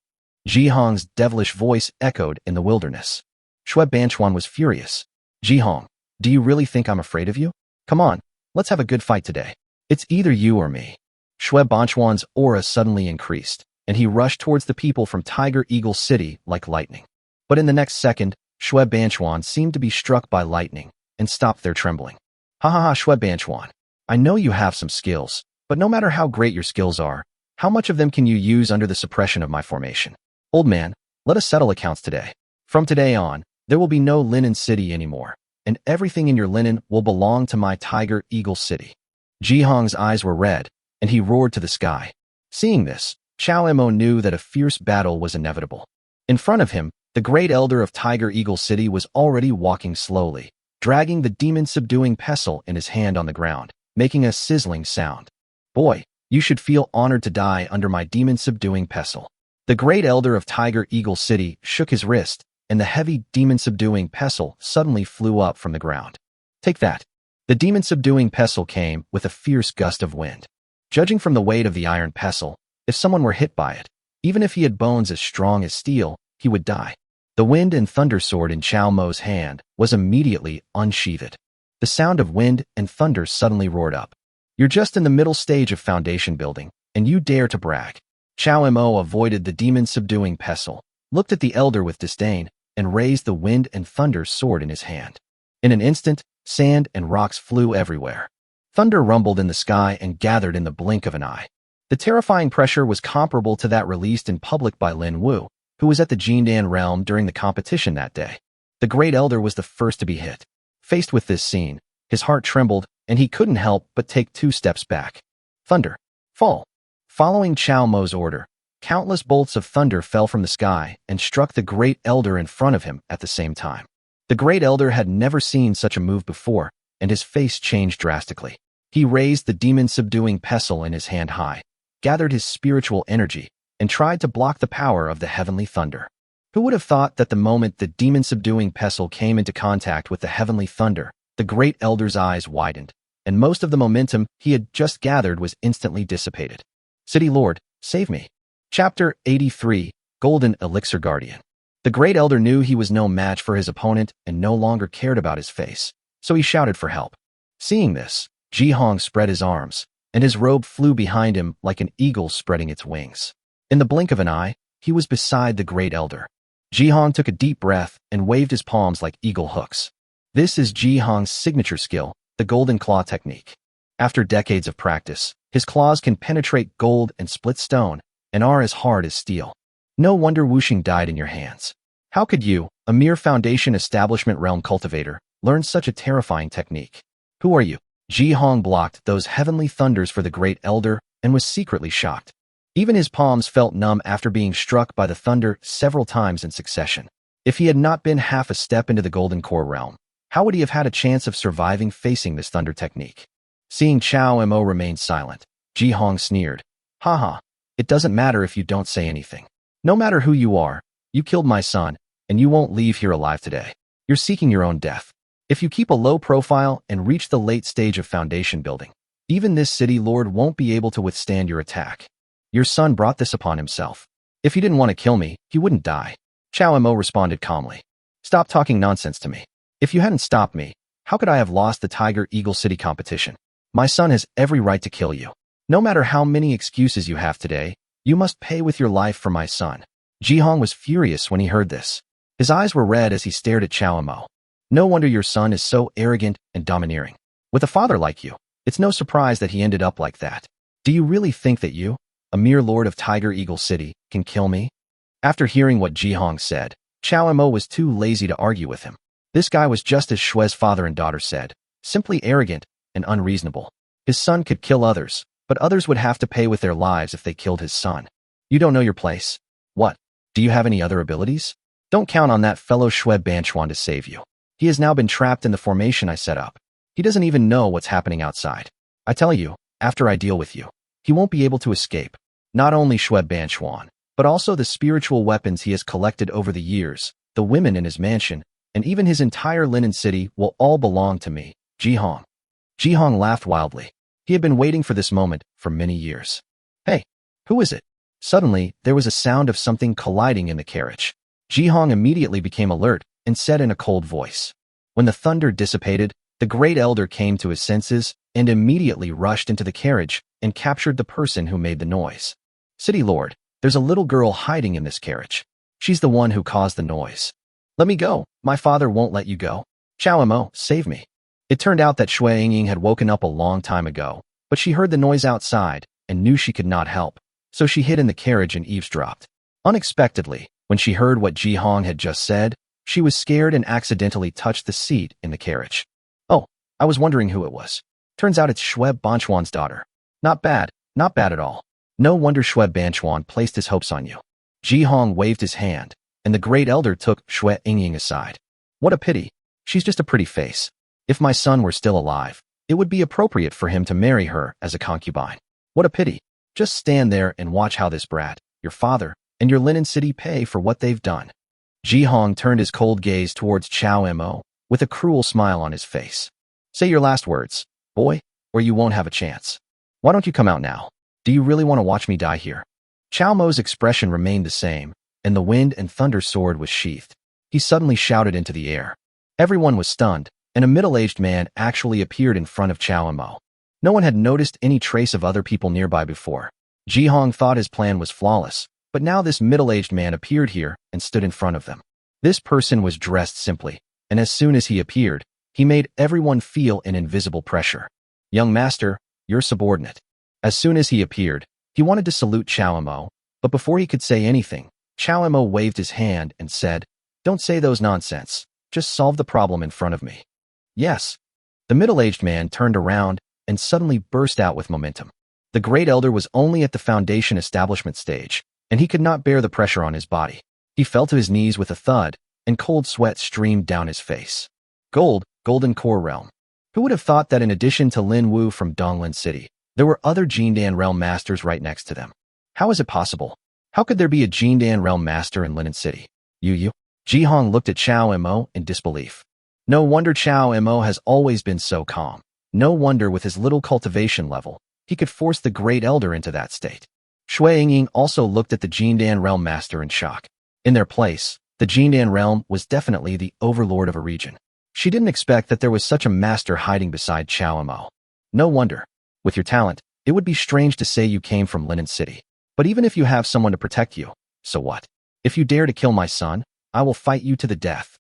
Jihong's devilish voice echoed in the wilderness. Shui Banchuan was furious. Jihong, do you really think I'm afraid of you? Come on, let's have a good fight today. It's either you or me. Shui Banchuan's aura suddenly increased, and he rushed towards the people from Tiger Eagle City like lightning. But in the next second, Shui Banchuan seemed to be struck by lightning and stopped their trembling. Shui Banchuan. I know you have some skills, but no matter how great your skills are, how much of them can you use under the suppression of my formation? Old man, let us settle accounts today. From today on, there will be no Linen City anymore, and everything in your linen will belong to my Tiger Eagle City. Jihong's eyes were red, and he roared to the sky. Seeing this, Xiao Mo knew that a fierce battle was inevitable. In front of him, the Great Elder of Tiger Eagle City was already walking slowly, dragging the demon-subduing pestle in his hand on the ground, making a sizzling sound. Boy, you should feel honored to die under my demon-subduing pestle. The Great Elder of Tiger Eagle City shook his wrist, and the heavy demon-subduing pestle suddenly flew up from the ground. Take that. The demon-subduing pestle came with a fierce gust of wind. Judging from the weight of the iron pestle, if someone were hit by it, even if he had bones as strong as steel, he would die. The wind and thunder sword in Chao Mo's hand was immediately unsheathed. The sound of wind and thunder suddenly roared up. You're just in the middle stage of foundation building, and you dare to brag. Chao Mo avoided the demon-subduing pestle, looked at the elder with disdain, and raised the wind and thunder sword in his hand. In an instant, sand and rocks flew everywhere. Thunder rumbled in the sky and gathered in the blink of an eye. The terrifying pressure was comparable to that released in public by Lin Wu, who was at the Jindan realm during the competition that day. The great elder was the first to be hit. Faced with this scene, his heart trembled, and he couldn't help but take 2 steps back. Thunder. Fall. Following Chao Mo's order, countless bolts of thunder fell from the sky and struck the great elder in front of him at the same time. The great elder had never seen such a move before, and his face changed drastically. He raised the demon-subduing pestle in his hand high, gathered his spiritual energy, and tried to block the power of the heavenly thunder. Who would have thought that the moment the demon-subduing pestle came into contact with the heavenly thunder, the great elder's eyes widened, and most of the momentum he had just gathered was instantly dissipated. City Lord, save me. Chapter 83, Golden Elixir Guardian. The great elder knew he was no match for his opponent and no longer cared about his face, so he shouted for help. Seeing this, Jihong spread his arms, and his robe flew behind him like an eagle spreading its wings. In the blink of an eye, he was beside the great elder. Jihong took a deep breath and waved his palms like eagle hooks. This is Jihong's signature skill, the golden claw technique. After decades of practice, his claws can penetrate gold and split stone, and are as hard as steel. No wonder Wuxing died in your hands. How could you, a mere foundation establishment realm cultivator, learn such a terrifying technique? Who are you? Jihong blocked those heavenly thunders for the great elder and was secretly shocked. Even his palms felt numb after being struck by the thunder several times in succession. If he had not been half a step into the golden core realm, how would he have had a chance of surviving facing this thunder technique? Seeing Chao Mo remain silent, Jihong sneered. Haha, it doesn't matter if you don't say anything. No matter who you are, you killed my son, and you won't leave here alive today. You're seeking your own death. If you keep a low profile and reach the late stage of foundation building, even this city lord won't be able to withstand your attack. Your son brought this upon himself. If he didn't want to kill me, he wouldn't die. Chao Mo responded calmly. Stop talking nonsense to me. If you hadn't stopped me, how could I have lost the Tiger Eagle City competition? My son has every right to kill you. No matter how many excuses you have today, you must pay with your life for my son. Jihong was furious when he heard this. His eyes were red as he stared at Chao Mo. No wonder your son is so arrogant and domineering. With a father like you, it's no surprise that he ended up like that. Do you really think that you, a mere lord of Tiger Eagle City, can kill me? After hearing what Jihong said, Chao Mo was too lazy to argue with him. This guy was just as Shue's father and daughter said, simply arrogant and unreasonable. His son could kill others, but others would have to pay with their lives if they killed his son. You don't know your place. What? Do you have any other abilities? Don't count on that fellow Shui Banchuan to save you. He has now been trapped in the formation I set up. He doesn't even know what's happening outside. I tell you, after I deal with you, he won't be able to escape. Not only Shui Banchuan, but also the spiritual weapons he has collected over the years, the women in his mansion, and even his entire linen city will all belong to me, Jihong. Jihong laughed wildly. He had been waiting for this moment for many years. Hey, who is it? Suddenly, there was a sound of something colliding in the carriage. Jihong immediately became alert and said in a cold voice. When the thunder dissipated, the great elder came to his senses and immediately rushed into the carriage and captured the person who made the noise. City Lord, there's a little girl hiding in this carriage. She's the one who caused the noise. Let me go. My father won't let you go. Chao Mo, save me. It turned out that Shui Yingying had woken up a long time ago, but she heard the noise outside and knew she could not help, so she hid in the carriage and eavesdropped. Unexpectedly, when she heard what Jihong had just said, she was scared and accidentally touched the seat in the carriage. Oh, I was wondering who it was. Turns out it's Shui Banchuan's daughter. Not bad at all. No wonder Shui Banchuan placed his hopes on you. Jihong waved his hand, and the great elder took Shui Yingying aside. What a pity. She's just a pretty face. If my son were still alive, it would be appropriate for him to marry her as a concubine. What a pity. Just stand there and watch how this brat, your father, and your linen city pay for what they've done. Jihong turned his cold gaze towards Chao Mo with a cruel smile on his face. Say your last words, boy, or you won't have a chance. Why don't you come out now? Do you really want to watch me die here? Chao Mo's expression remained the same, and the wind and thunder sword was sheathed. he suddenly shouted into the air. Everyone was stunned, and a middle-aged man actually appeared in front of Chao and Mo. No one had noticed any trace of other people nearby before. Ji Hong thought his plan was flawless, but now this middle-aged man appeared here and stood in front of them. This person was dressed simply, and as soon as he appeared, he made everyone feel an invisible pressure. Young master, your subordinate. As soon as he appeared, he wanted to salute Chao and Mo, but before he could say anything, Chao and Mo waved his hand and said, "Don't say those nonsense, just solve the problem in front of me." Yes. The middle-aged man turned around and suddenly burst out with momentum. The great elder was only at the foundation establishment stage, and he could not bear the pressure on his body. He fell to his knees with a thud, and cold sweat streamed down his face. Golden Core Realm. Who would have thought that in addition to Lin Wu from Donglin City, there were other Jindan Realm Masters right next to them? How is it possible? How could there be a Jindan Realm Master in Linen City? You? Ji Hong looked at Chao and Mo in disbelief. No wonder Chao and Mo has always been so calm. No wonder with his little cultivation level, he could force the Great Elder into that state. Shui Yingying also looked at the Jindan Realm Master in shock. In their place, the Jindan Realm was definitely the overlord of a region. She didn't expect that there was such a master hiding beside Chao and Mo. No wonder. With your talent, it would be strange to say you came from Linen City. But even if you have someone to protect you, so what? If you dare to kill my son, I will fight you to the death.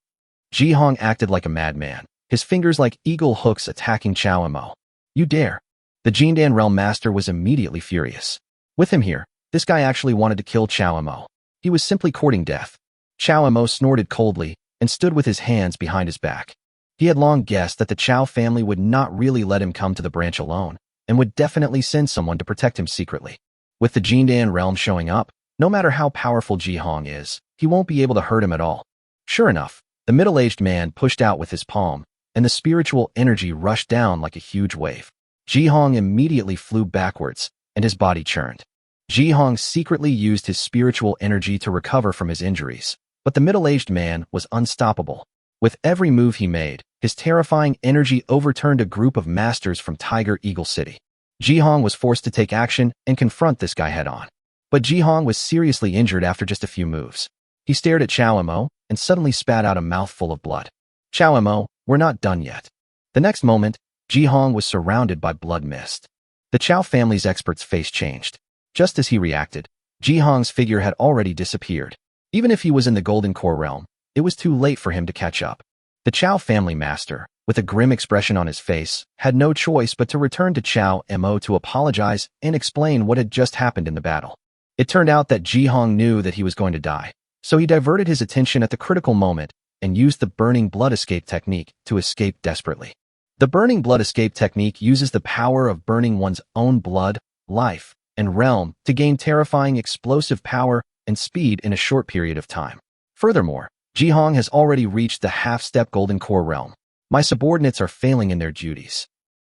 Ji Hong acted like a madman, his fingers like eagle hooks attacking Chao and Mo. You dare? The Jindan Realm Master was immediately furious. With him here, this guy actually wanted to kill Chao and Mo. He was simply courting death. Chao and Mo snorted coldly and stood with his hands behind his back. He had long guessed that the Chao family would not really let him come to the branch alone, and would definitely send someone to protect him secretly. With the Jindan realm showing up, no matter how powerful Ji Hong is, he won't be able to hurt him at all. Sure enough, the middle-aged man pushed out with his palm, and the spiritual energy rushed down like a huge wave. Ji Hong immediately flew backwards, and his body churned. Ji Hong secretly used his spiritual energy to recover from his injuries, but the middle-aged man was unstoppable. With every move he made, his terrifying energy overturned a group of masters from Tiger Eagle City. Ji Hong was forced to take action and confront this guy head-on. But Ji Hong was seriously injured after just a few moves. He stared at Chao and Mo and suddenly spat out a mouthful of blood. Chao and Mo, we're not done yet. The next moment, Ji Hong was surrounded by blood mist. The Chao family's expert's face changed. Just as he reacted, Ji Hong's figure had already disappeared. Even if he was in the Golden Core realm, it was too late for him to catch up. The Chao family master, with a grim expression on his face, had no choice but to return to Chao and Mo to apologize and explain what had just happened in the battle. It turned out that Ji Hong knew that he was going to die, so he diverted his attention at the critical moment and used the burning blood escape technique to escape desperately. The burning blood escape technique uses the power of burning one's own blood, life, and realm to gain terrifying explosive power and speed in a short period of time. Furthermore, Ji Hong has already reached the half-step Golden Core realm. My subordinates are failing in their duties.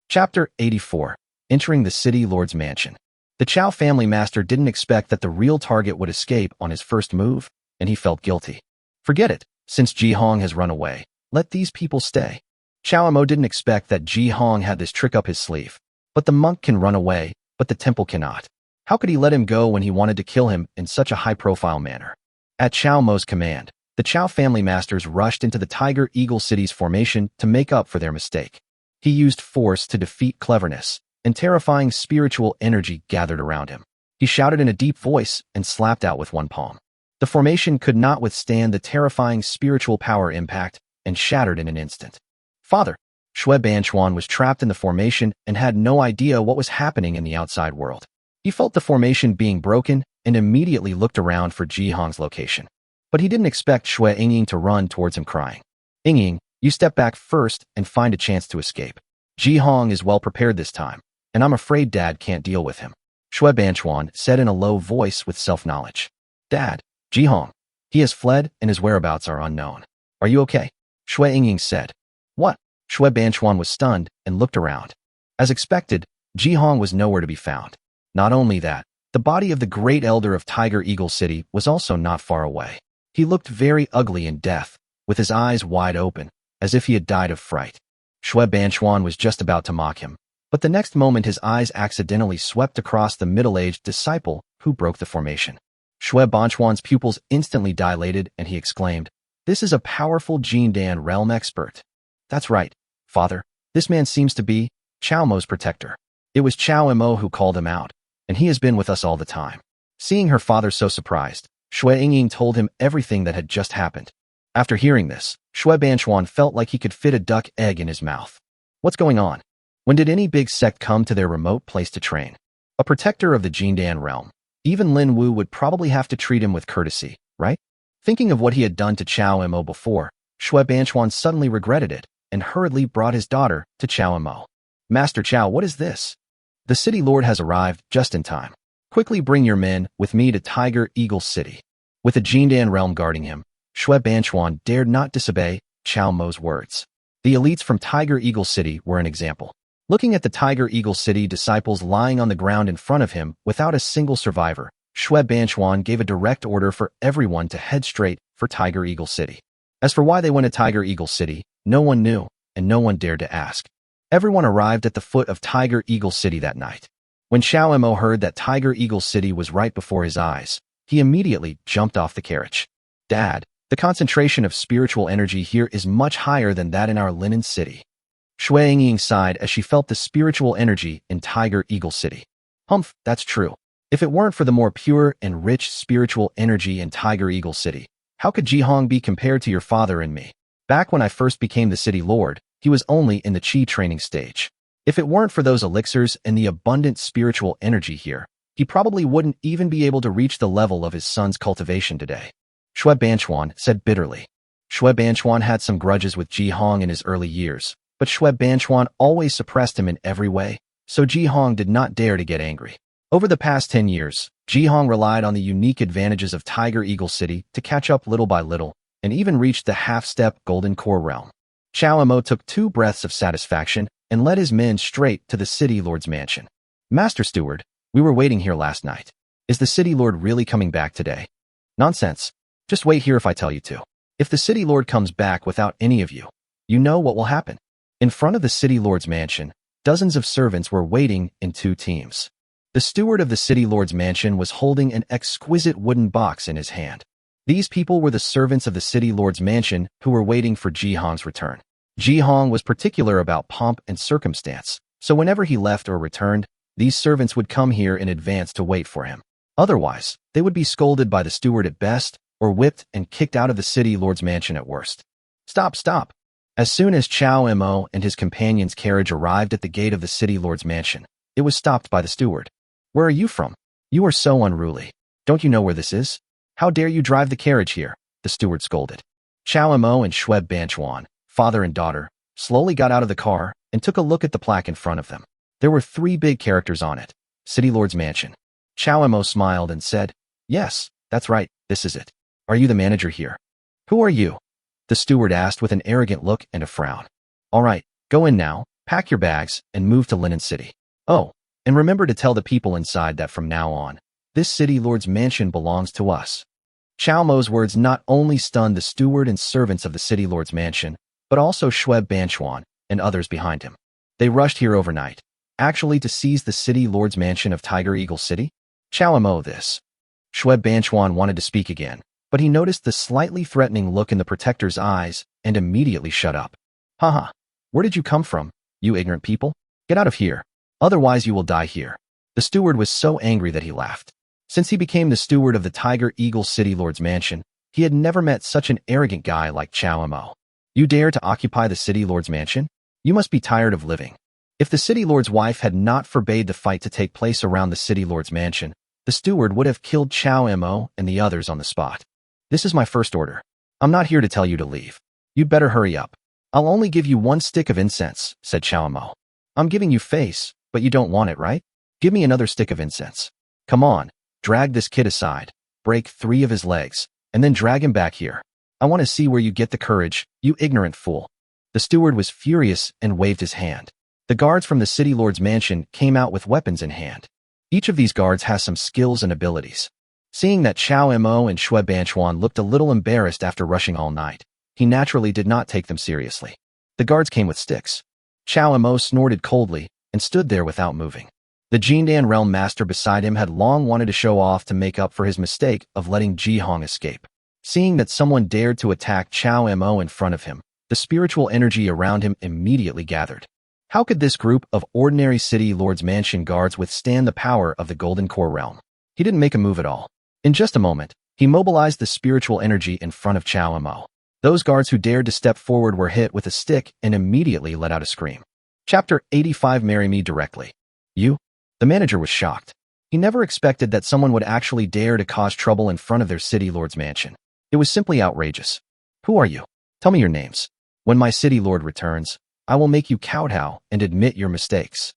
Chapter 84. Entering the City Lord's Mansion. The Chao family master didn't expect that the real target would escape on his first move, and he felt guilty. Forget it, since Ji Hong has run away, let these people stay. Chao and Mo didn't expect that Ji Hong had this trick up his sleeve. But the monk can run away, but the temple cannot. How could he let him go when he wanted to kill him in such a high-profile manner? At Chao Mo's command, the Chao family masters rushed into the Tiger Eagle City's formation to make up for their mistake. He used force to defeat cleverness, and terrifying spiritual energy gathered around him. He shouted in a deep voice and slapped out with one palm. The formation could not withstand the terrifying spiritual power impact and shattered in an instant. Father, Shui Banchuan was trapped in the formation and had no idea what was happening in the outside world. He felt the formation being broken and immediately looked around for Ji Hong's location. But he didn't expect Shui Yingying to run towards him crying. Yingying, you step back first and find a chance to escape. Ji Hong is well prepared this time, and I'm afraid Dad can't deal with him. Shui Banchuan said in a low voice with self-knowledge. Dad, Ji Hong. He has fled and his whereabouts are unknown. Are you okay? Shui Yingying said. What? Shui Banchuan was stunned and looked around. As expected, Ji Hong was nowhere to be found. Not only that, the body of the great elder of Tiger Eagle City was also not far away. He looked very ugly in death, with his eyes wide open, as if he had died of fright. Shui Banchuan was just about to mock him, but the next moment his eyes accidentally swept across the middle-aged disciple who broke the formation. Shui Banchuan's pupils instantly dilated and he exclaimed, This is a powerful Jindan realm expert. That's right, father. This man seems to be Chao Mo's protector. It was Chao Mo who called him out, and he has been with us all the time. Seeing her father so surprised, Shui Yingying told him everything that had just happened. After hearing this, Shui Banchuan felt like he could fit a duck egg in his mouth. What's going on? When did any big sect come to their remote place to train? A protector of the Jindan realm. Even Lin Wu would probably have to treat him with courtesy, right? Thinking of what he had done to Chao Mo before, Shui Banchuan suddenly regretted it and hurriedly brought his daughter to Chao Mo. Master Chao, what is this? The city lord has arrived just in time. Quickly bring your men with me to Tiger Eagle City. With the Jindan realm guarding him, Shui Banchuan dared not disobey Chao Mo's words. The elites from Tiger Eagle City were an example. Looking at the Tiger Eagle City disciples lying on the ground in front of him without a single survivor, Shui Banchuan gave a direct order for everyone to head straight for Tiger Eagle City. As for why they went to Tiger Eagle City, no one knew, and no one dared to ask. Everyone arrived at the foot of Tiger Eagle City that night. When Chao Mo heard that Tiger Eagle City was right before his eyes, he immediately jumped off the carriage. Dad, the concentration of spiritual energy here is much higher than that in our Linen City. Shui Yingying sighed as she felt the spiritual energy in Tiger Eagle City. Humph, that's true. If it weren't for the more pure and rich spiritual energy in Tiger Eagle City, how could Jihong be compared to your father and me? Back when I first became the city lord, he was only in the Qi training stage. If it weren't for those elixirs and the abundant spiritual energy here, he probably wouldn't even be able to reach the level of his son's cultivation today. Shui Banchuan said bitterly. Shui Banchuan had some grudges with Jihong in his early years, but Shui Banchuan always suppressed him in every way, so Jihong did not dare to get angry. Over the past 10 years, Jihong relied on the unique advantages of Tiger Eagle City to catch up little by little, and even reached the half-step Golden Core realm. Chao Mo took 2 breaths of satisfaction and led his men straight to the city lord's mansion. Master Steward, we were waiting here last night. Is the city lord really coming back today? Nonsense. Just wait here if I tell you to. If the city lord comes back without any of you, you know what will happen. In front of the city lord's mansion, dozens of servants were waiting in 2 teams. The steward of the city lord's mansion was holding an exquisite wooden box in his hand. These people were the servants of the city lord's mansion who were waiting for Jihong's return. Jihong was particular about pomp and circumstance, so whenever he left or returned, these servants would come here in advance to wait for him. Otherwise, they would be scolded by the steward at best, or whipped and kicked out of the city lord's mansion at worst. Stop, stop! As soon as Chao Mo and his companion's carriage arrived at the gate of the city lord's mansion, it was stopped by the steward. Where are you from? You are so unruly. Don't you know where this is? How dare you drive the carriage here? The steward scolded. Chao Mo and Shui Banchuan, father and daughter, slowly got out of the car and took a look at the plaque in front of them. There were 3 big characters on it. City Lord's Mansion. Chao Mo smiled and said, Yes, that's right, this is it. Are you the manager here? Who are you? The steward asked with an arrogant look and a frown. All right, go in now, pack your bags, and move to Linen City. Oh, and remember to tell the people inside that from now on, this city lord's mansion belongs to us. Chao Mo's words not only stunned the steward and servants of the city lord's mansion, but also Shui Banchuan and others behind him. They rushed here overnight, actually to seize the city lord's mansion of Tiger Eagle City? Chao Mo this. Shui Banchuan wanted to speak again, but he noticed the slightly threatening look in the protector's eyes and immediately shut up. Haha, where did you come from, you ignorant people? Get out of here. Otherwise you will die here. The steward was so angry that he laughed. Since he became the steward of the Tiger Eagle City Lord's Mansion, he had never met such an arrogant guy like Chao Mo. You dare to occupy the City Lord's Mansion? You must be tired of living. If the City Lord's wife had not forbade the fight to take place around the City Lord's Mansion, the steward would have killed Chao Mo and the others on the spot. This is my first order. I'm not here to tell you to leave. You'd better hurry up. I'll only give you 1 stick of incense, said Chao Mo. I'm giving you face, but you don't want it, right? Give me another stick of incense. Come on, drag this kid aside, break 3 of his legs, and then drag him back here. I want to see where you get the courage, you ignorant fool. The steward was furious and waved his hand. The guards from the City Lord's Mansion came out with weapons in hand. Each of these guards has some skills and abilities. Seeing that Chao Mo and Shui Banchuan looked a little embarrassed after rushing all night, he naturally did not take them seriously. The guards came with sticks. Chao Mo snorted coldly and stood there without moving. The Jindan Realm Master beside him had long wanted to show off to make up for his mistake of letting Jihong escape. Seeing that someone dared to attack Chow Mo in front of him, the spiritual energy around him immediately gathered. How could this group of ordinary city lord's mansion guards withstand the power of the Golden Core realm? He didn't make a move at all. In just a moment, he mobilized the spiritual energy in front of Chow Mo. Those guards who dared to step forward were hit with a stick and immediately let out a scream. Chapter 85. Marry me directly. You? The manager was shocked. He never expected that someone would actually dare to cause trouble in front of their city lord's mansion. It was simply outrageous. Who are you? Tell me your names. When my city lord returns, I will make you kowtow and admit your mistakes.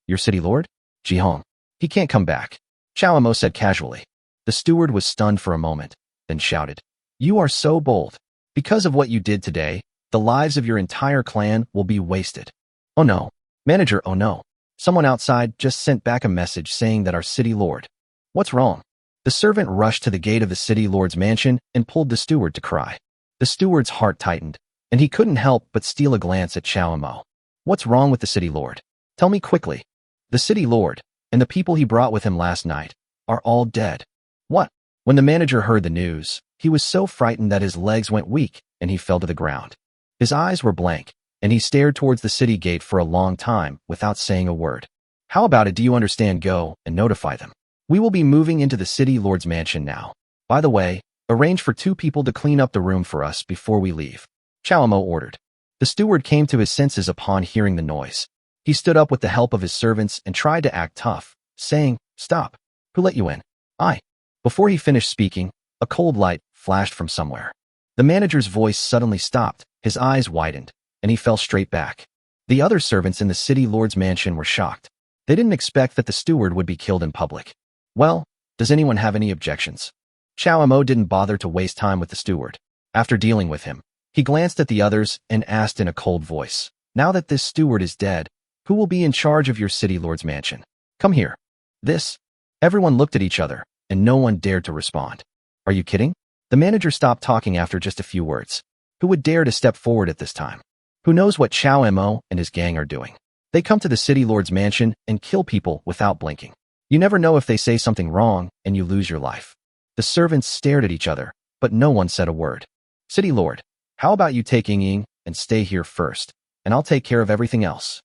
Your city lord? Jihong. He can't come back, Chow Mo said casually. The steward was stunned for a moment, then shouted, You are so bold. Because of what you did today, the lives of your entire clan will be wasted. Oh no. Manager, oh no. Someone outside just sent back a message saying that our city lord. What's wrong? The servant rushed to the gate of the city lord's mansion and pulled the steward to cry. The steward's heart tightened, and he couldn't help but steal a glance at Chow Mo. What's wrong with the city lord? Tell me quickly. The city lord, and the people he brought with him last night, are all dead. What? When the manager heard the news, he was so frightened that his legs went weak and he fell to the ground. His eyes were blank, and he stared towards the city gate for a long time without saying a word. How about it, do you understand? Go and notify them. We will be moving into the city lord's mansion now. By the way, arrange for 2 people to clean up the room for us before we leave, Chow Mo ordered. The steward came to his senses upon hearing the noise. He stood up with the help of his servants and tried to act tough, saying, Stop. Who let you in? I. Before he finished speaking, a cold light flashed from somewhere. The manager's voice suddenly stopped, his eyes widened, and he fell straight back. The other servants in the city lord's mansion were shocked. They didn't expect that the steward would be killed in public. Well, does anyone have any objections? Chow Mo didn't bother to waste time with the steward. After dealing with him, he glanced at the others and asked in a cold voice, Now that this steward is dead, who will be in charge of your city lord's mansion? Come here. This. Everyone looked at each other, and no one dared to respond. Are you kidding? The manager stopped talking after just a few words. Who would dare to step forward at this time? Who knows what Chow Mo and his gang are doing? They come to the city lord's mansion and kill people without blinking. You never know if they say something wrong and you lose your life. The servants stared at each other, but no one said a word. City lord, how about you take Ying and stay here first, and I'll take care of everything else?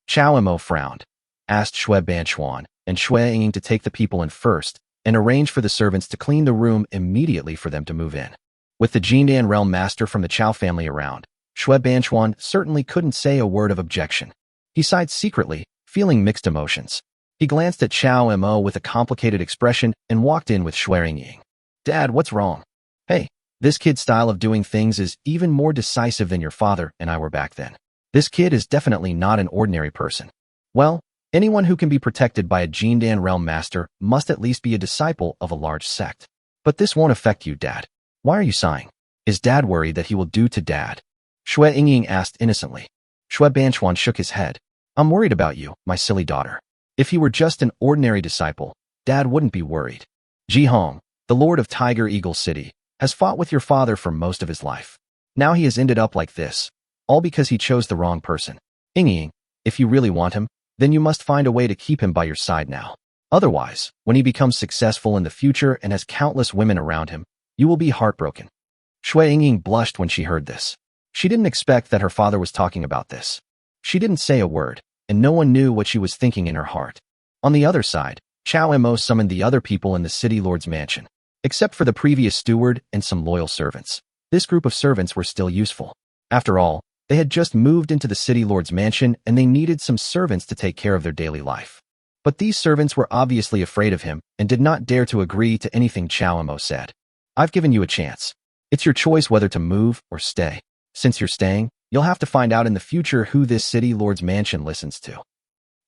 Chow Mo frowned, asked Shui Banchuan and Shui Ying to take the people in first, and arranged for the servants to clean the room immediately for them to move in. With the Jindan realm master from the Chow family around, Shui Banchuan certainly couldn't say a word of objection. He sighed secretly, feeling mixed emotions. He glanced at Chow Mo with a complicated expression and walked in with Shui Ying. Dad, what's wrong? Hey, this kid's style of doing things is even more decisive than your father and I were back then. This kid is definitely not an ordinary person. Well, anyone who can be protected by a Jindan realm master must at least be a disciple of a large sect. But this won't affect you, Dad. Why are you sighing? Is Dad worried that he will do to Dad? Shui Ying asked innocently. Shui Banchuan shook his head. I'm worried about you, my silly daughter. If he were just an ordinary disciple, Dad wouldn't be worried. Jihong, the lord of Tiger Eagle City, has fought with your father for most of his life. Now he has ended up like this, all because he chose the wrong person. Ying, if you really want him, then you must find a way to keep him by your side now. Otherwise, when he becomes successful in the future and has countless women around him, you will be heartbroken. Shui Ying blushed when she heard this. She didn't expect that her father was talking about this. She didn't say a word, and no one knew what she was thinking in her heart. On the other side, Chow Mo summoned the other people in the city lord's mansion. Except for the previous steward and some loyal servants, this group of servants were still useful. After all, they had just moved into the city lord's mansion and they needed some servants to take care of their daily life. But these servants were obviously afraid of him and did not dare to agree to anything Chow Mo said. I've given you a chance. It's your choice whether to move or stay. Since you're staying, you'll have to find out in the future who this city lord's mansion listens to.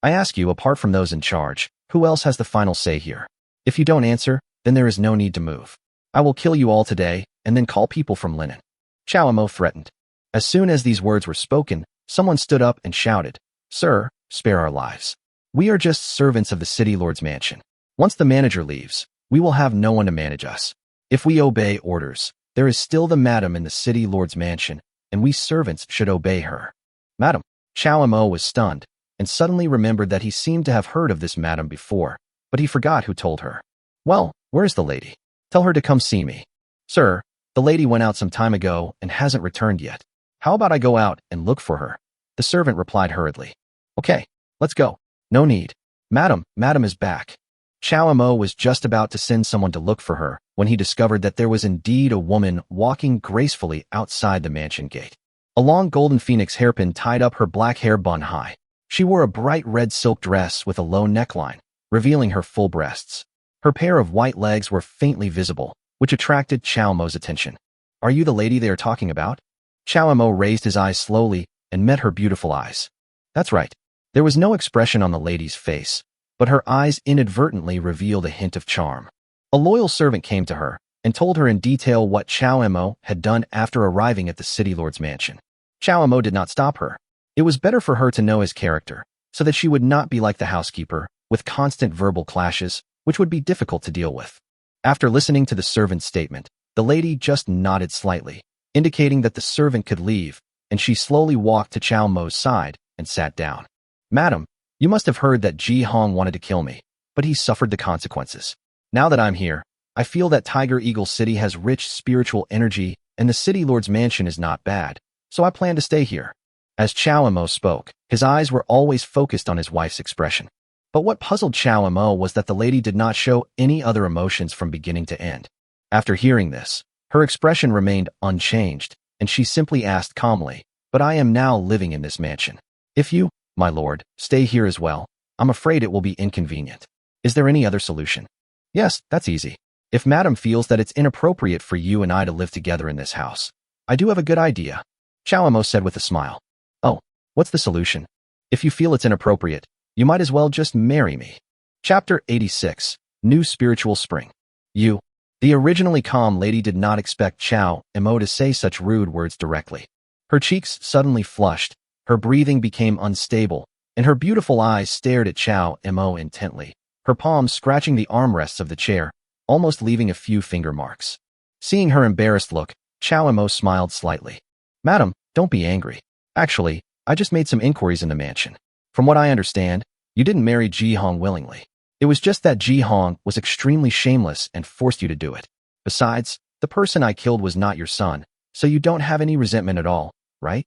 I ask you, apart from those in charge, who else has the final say here? If you don't answer, then there is no need to move. I will kill you all today and then call people from Linen. Chow Mo threatened. As soon as these words were spoken, someone stood up and shouted, Sir, spare our lives. We are just servants of the city lord's mansion. Once the manager leaves, we will have no one to manage us. If we obey orders, there is still the madam in the city lord's mansion, and we servants should obey her. Madam. Chow Mo was stunned, and suddenly remembered that he seemed to have heard of this madam before, but he forgot who told her. Well, where's the lady? Tell her to come see me. Sir, The lady went out some time ago and hasn't returned yet. How about I go out and look for her? The servant replied hurriedly. Okay, let's go. No need. Madam is back. Chow Mo was just about to send someone to look for her when he discovered that there was indeed a woman walking gracefully outside the mansion gate. A long golden phoenix hairpin tied up her black hair bun high. She wore a bright red silk dress with a low neckline, revealing her full breasts. Her pair of white legs were faintly visible, which attracted Chow Mo's attention. Are you the lady they are talking about? Chow Mo raised his eyes slowly and met her beautiful eyes. That's right. There was no expression on the lady's face, but her eyes inadvertently revealed a hint of charm. A loyal servant came to her and told her in detail what Chow Mo had done after arriving at the city lord's mansion. Chow Mo did not stop her. It was better for her to know his character, so that she would not be like the housekeeper, with constant verbal clashes, which would be difficult to deal with. After listening to the servant's statement, the lady just nodded slightly, indicating that the servant could leave, and she slowly walked to Chow Mo's side and sat down. Madam, you must have heard that Ji Hong wanted to kill me, but he suffered the consequences. Now that I'm here, I feel that Tiger Eagle City has rich spiritual energy and the city lord's mansion is not bad, so I plan to stay here. As Chow Mo spoke, his eyes were always focused on his wife's expression. But what puzzled Chow Mo was that the lady did not show any other emotions from beginning to end. After hearing this, her expression remained unchanged, and she simply asked calmly, but I am now living in this mansion. If you, my lord, stay here as well, I'm afraid it will be inconvenient. Is there any other solution? Yes, that's easy. If Madam feels that it's inappropriate for you and I to live together in this house, I do have a good idea, Chow Mo said with a smile. Oh, what's the solution? If you feel it's inappropriate, you might as well just marry me. Chapter 86, New Spiritual Spring. The originally calm lady did not expect Chow Mo to say such rude words directly. Her cheeks suddenly flushed, her breathing became unstable, and her beautiful eyes stared at Chow Mo intently, her palms scratching the armrests of the chair, almost leaving a few finger marks. Seeing her embarrassed look, Chow Mo smiled slightly. Madam, don't be angry. Actually, I just made some inquiries in the mansion. From what I understand, you didn't marry Ji Hong willingly. It was just that Ji Hong was extremely shameless and forced you to do it. Besides, the person I killed was not your son, so you don't have any resentment at all, right?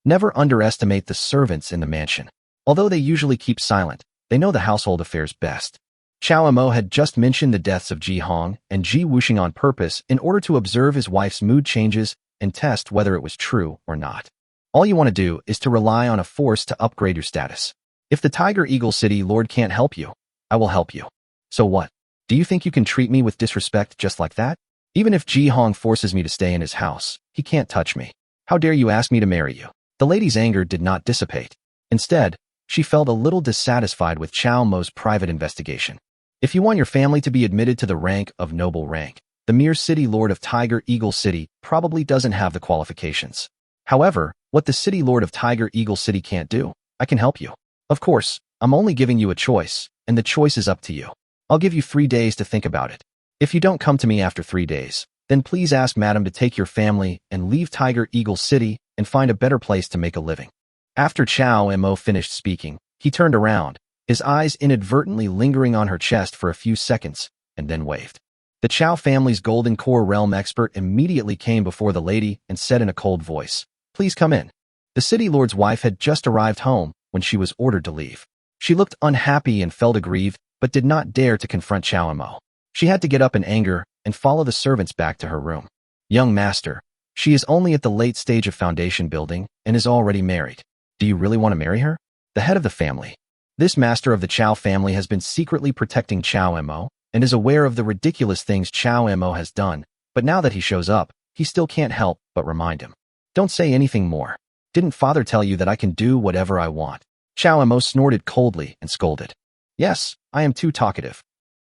Never underestimate the servants in the mansion. Although they usually keep silent, they know the household affairs best. Chow Mo had just mentioned the deaths of Ji Hong and Ji Wuxing on purpose in order to observe his wife's mood changes and test whether it was true or not. All you want to do is to rely on a force to upgrade your status. If the Tiger Eagle City Lord can't help you, I will help you. So what? Do you think you can treat me with disrespect just like that? Even if Ji Hong forces me to stay in his house, he can't touch me. How dare you ask me to marry you? The lady's anger did not dissipate. Instead, she felt a little dissatisfied with Chow Mo's private investigation. If you want your family to be admitted to the rank of noble rank, the mere city lord of Tiger Eagle City probably doesn't have the qualifications. However, what the city lord of Tiger Eagle City can't do, I can help you. Of course, I'm only giving you a choice, and the choice is up to you. I'll give you 3 days to think about it. If you don't come to me after 3 days, then please ask Madam to take your family and leave Tiger Eagle City and find a better place to make a living. After Chow Mo finished speaking, he turned around, his eyes inadvertently lingering on her chest for a few seconds, and then waved. The Chow family's Golden Core Realm expert immediately came before the lady and said in a cold voice, "Please come in." The city lord's wife had just arrived home when she was ordered to leave. She looked unhappy and felt aggrieved, but did not dare to confront Chow Mo. She had to get up in anger and follow the servants back to her room. Young master, she is only at the late stage of foundation building and is already married. Do you really want to marry her? The head of the family. This master of the Chow family has been secretly protecting Chow Mo and is aware of the ridiculous things Chow Mo has done, but now that he shows up, he still can't help but remind him. Don't say anything more. Didn't father tell you that I can do whatever I want? Chow Mo snorted coldly and scolded. Yes, I am too talkative.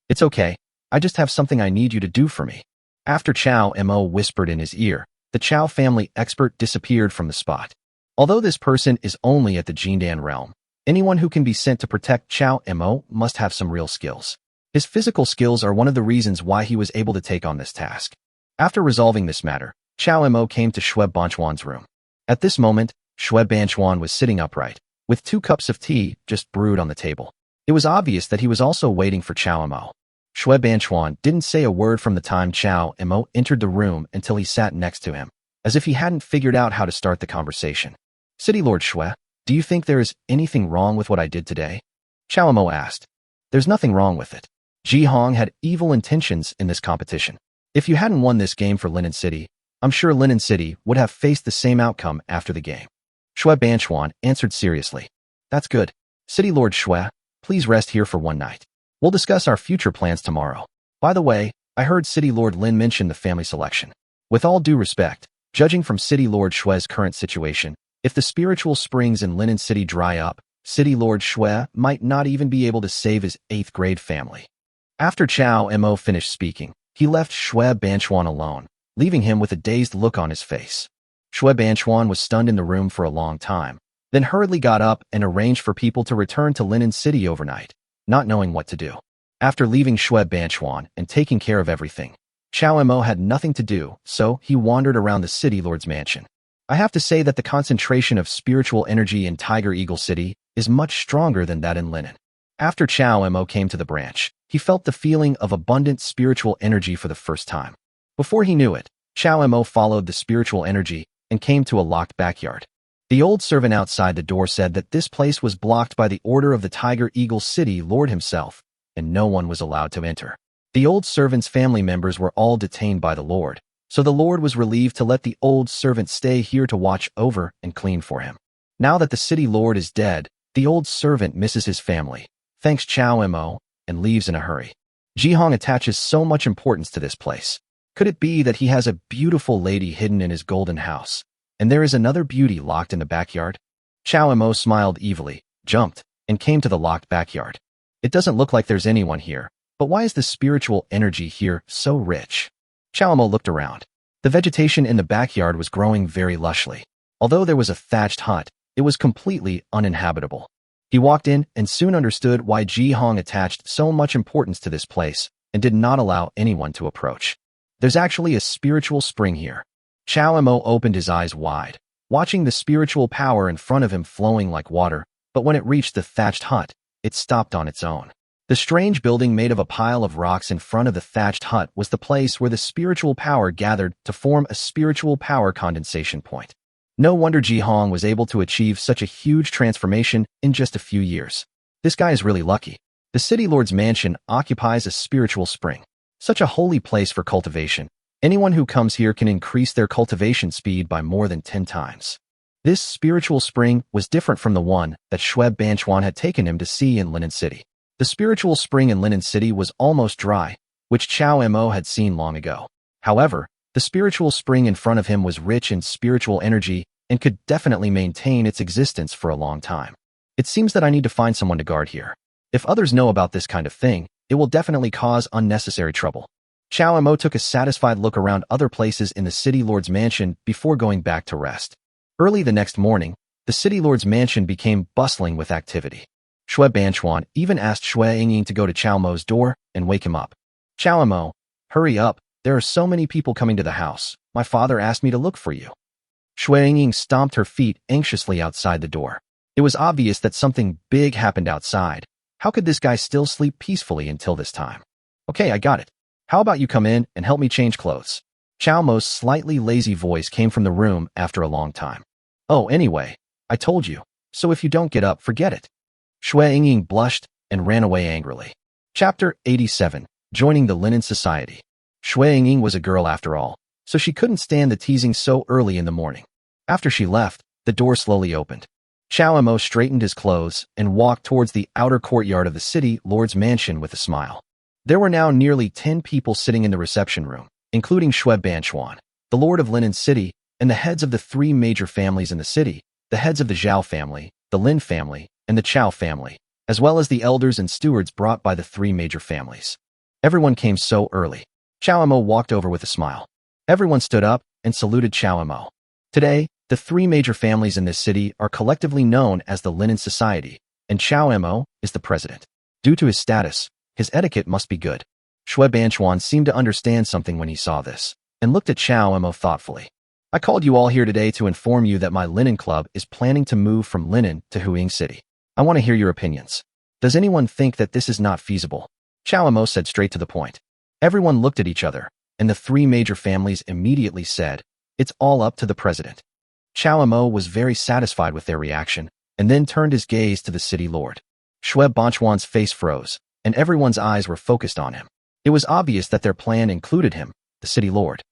It's okay. I just have something I need you to do for me. After Chow Mo whispered in his ear, the Chow family expert disappeared from the spot. Although this person is only at the Jindan realm, anyone who can be sent to protect Chow Mo must have some real skills. His physical skills are one of the reasons why he was able to take on this task. After resolving this matter, Chow Mo came to Xue Banchuan's room. At this moment, Xue Banchuan was sitting upright, with 2 cups of tea just brewed on the table. It was obvious that he was also waiting for Chow Mo. Shui Banchuan didn't say a word from the time Chao Mo entered the room until he sat next to him, as if he hadn't figured out how to start the conversation. City Lord Shui, do you think there is anything wrong with what I did today? Chao Mo asked. There's nothing wrong with it. Ji Hong had evil intentions in this competition. If you hadn't won this game for Linen City, I'm sure Linen City would have faced the same outcome after the game. Shui Banchuan answered seriously. That's good. City Lord Shui, please rest here for one night. We'll discuss our future plans tomorrow. By the way, I heard City Lord Lin mention the family selection. With all due respect, judging from City Lord Shui's current situation, if the spiritual springs in Linen City dry up, City Lord Shui might not even be able to save his 8th grade family. After Chao Mo finished speaking, he left Shui Banchuan alone, leaving him with a dazed look on his face. Shui Banchuan was stunned in the room for a long time, then hurriedly got up and arranged for people to return to Linen City overnight, not knowing what to do. After leaving Shui Banchuan and taking care of everything, Chao Mo had nothing to do, so he wandered around the City Lord's mansion. I have to say that the concentration of spiritual energy in Tiger Eagle City is much stronger than that in Linen. After Chao Mo came to the branch, he felt the feeling of abundant spiritual energy for the first time. Before he knew it, Chao Mo followed the spiritual energy and came to a locked backyard. The old servant outside the door said that this place was blocked by the order of the Tiger Eagle City Lord himself, and no one was allowed to enter. The old servant's family members were all detained by the Lord, so the Lord was relieved to let the old servant stay here to watch over and clean for him. Now that the City Lord is dead, the old servant misses his family, thanks Chao Mo, and leaves in a hurry. Ji Hong attaches so much importance to this place. Could it be that he has a beautiful lady hidden in his golden house, and there is another beauty locked in the backyard? Chao Mo smiled evilly, jumped, and came to the locked backyard. It doesn't look like there's anyone here, but why is the spiritual energy here so rich? Chao Mo looked around. The vegetation in the backyard was growing very lushly. Although there was a thatched hut, it was completely uninhabitable. He walked in and soon understood why Ji Hong attached so much importance to this place and did not allow anyone to approach. There's actually a spiritual spring here. Chao Mo opened his eyes wide, watching the spiritual power in front of him flowing like water, but when it reached the thatched hut, it stopped on its own. The strange building made of a pile of rocks in front of the thatched hut was the place where the spiritual power gathered to form a spiritual power condensation point. No wonder Ji Hong was able to achieve such a huge transformation in just a few years. This guy is really lucky. The City Lord's mansion occupies a spiritual spring, such a holy place for cultivation. Anyone who comes here can increase their cultivation speed by more than 10 times. This spiritual spring was different from the one that Shui Banchuan had taken him to see in Linen City. The spiritual spring in Linen City was almost dry, which Chao Mo had seen long ago. However, the spiritual spring in front of him was rich in spiritual energy and could definitely maintain its existence for a long time. It seems that I need to find someone to guard here. If others know about this kind of thing, it will definitely cause unnecessary trouble. Chao Mo took a satisfied look around other places in the City Lord's mansion before going back to rest. Early the next morning, the City Lord's mansion became bustling with activity. Shui Banchuan even asked Shui Yingying to go to Chao Mo's door and wake him up. Chao Mo, hurry up, there are so many people coming to the house. My father asked me to look for you. Shui Yingying stomped her feet anxiously outside the door. It was obvious that something big happened outside. How could this guy still sleep peacefully until this time? Okay, I got it. How about you come in and help me change clothes? Chao Mo's slightly lazy voice came from the room after a long time. Oh, anyway, I told you, so if you don't get up, forget it. Shui Yingying blushed and ran away angrily. Chapter 87. Joining the Linen Society. Shui Yingying was a girl after all, so she couldn't stand the teasing so early in the morning. After she left, the door slowly opened. Chao Mo straightened his clothes and walked towards the outer courtyard of the City Lord's mansion with a smile. There were now nearly 10 people sitting in the reception room, including Shui Banchuan, the Lord of Linen City, and the heads of the 3 major families in the city, the heads of the Zhao family, the Lin family, and the Chao family, as well as the elders and stewards brought by the 3 major families. Everyone came so early. Chao Mo walked over with a smile. Everyone stood up and saluted Chao Mo. Today, the 3 major families in this city are collectively known as the Linen Society, and Chao Mo is the president. Due to his status, his etiquette must be good. Shui Banchuan seemed to understand something when he saw this, and looked at Chao Mo thoughtfully. I called you all here today to inform you that my linen club is planning to move from Linen to Huiying City. I want to hear your opinions. Does anyone think that this is not feasible? Chao Emo said straight to the point. Everyone looked at each other, and the three major families immediately said, "It's all up to the president." Chao Emo was very satisfied with their reaction, and then turned his gaze to the city lord. Shui Banchuan's face froze, and everyone's eyes were focused on him. It was obvious that their plan included him, the city lord.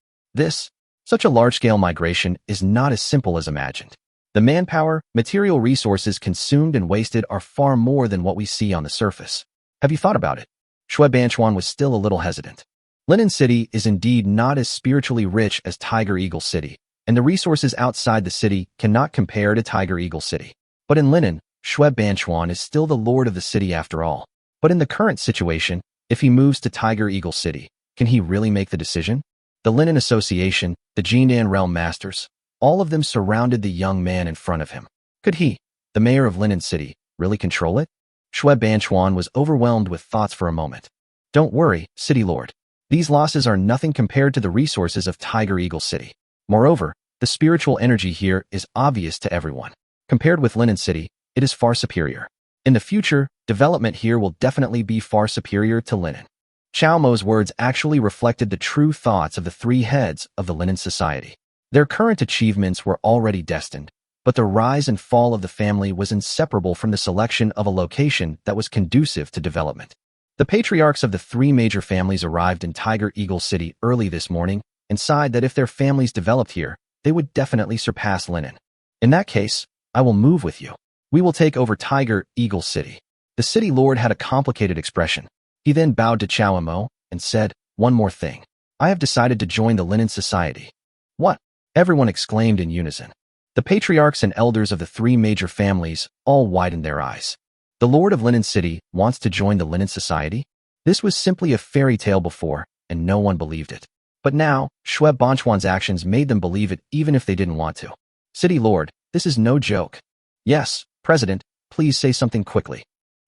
Such a large-scale migration is not as simple as imagined. The manpower, material resources consumed and wasted are far more than what we see on the surface. Have you thought about it? Shui Banchuan was still a little hesitant. Linen City is indeed not as spiritually rich as Tiger Eagle City, and the resources outside the city cannot compare to Tiger Eagle City. But in Linen, Shui Banchuan is still the lord of the city after all. But in the current situation, if he moves to Tiger Eagle City, can he really make the decision? The Linen Association, the Jindan Realm Masters, all of them surrounded the young man in front of him. Could he, the mayor of Linen City, really control it? Shui Banchuan was overwhelmed with thoughts for a moment. Don't worry, City Lord. These losses are nothing compared to the resources of Tiger Eagle City. Moreover, the spiritual energy here is obvious to everyone. Compared with Linen City, it is far superior. In the future, development here will definitely be far superior to Linen. Chao Mo's words actually reflected the true thoughts of the three heads of the Linen Society. Their current achievements were already destined, but the rise and fall of the family was inseparable from the selection of a location that was conducive to development. The patriarchs of the three major families arrived in Tiger Eagle City early this morning and sighed that if their families developed here, they would definitely surpass Linen. In that case, I will move with you. We will take over Tiger Eagle City. The city lord had a complicated expression. He then bowed to Chao Emo and said, "One more thing. I have decided to join the Linen Society." What? Everyone exclaimed in unison. The patriarchs and elders of the three major families all widened their eyes. The Lord of Linen City wants to join the Linen Society? This was simply a fairy tale before, and no one believed it. But now, Shui Banchuan's actions made them believe it even if they didn't want to. City Lord, this is no joke. Yes, President, please say something quickly.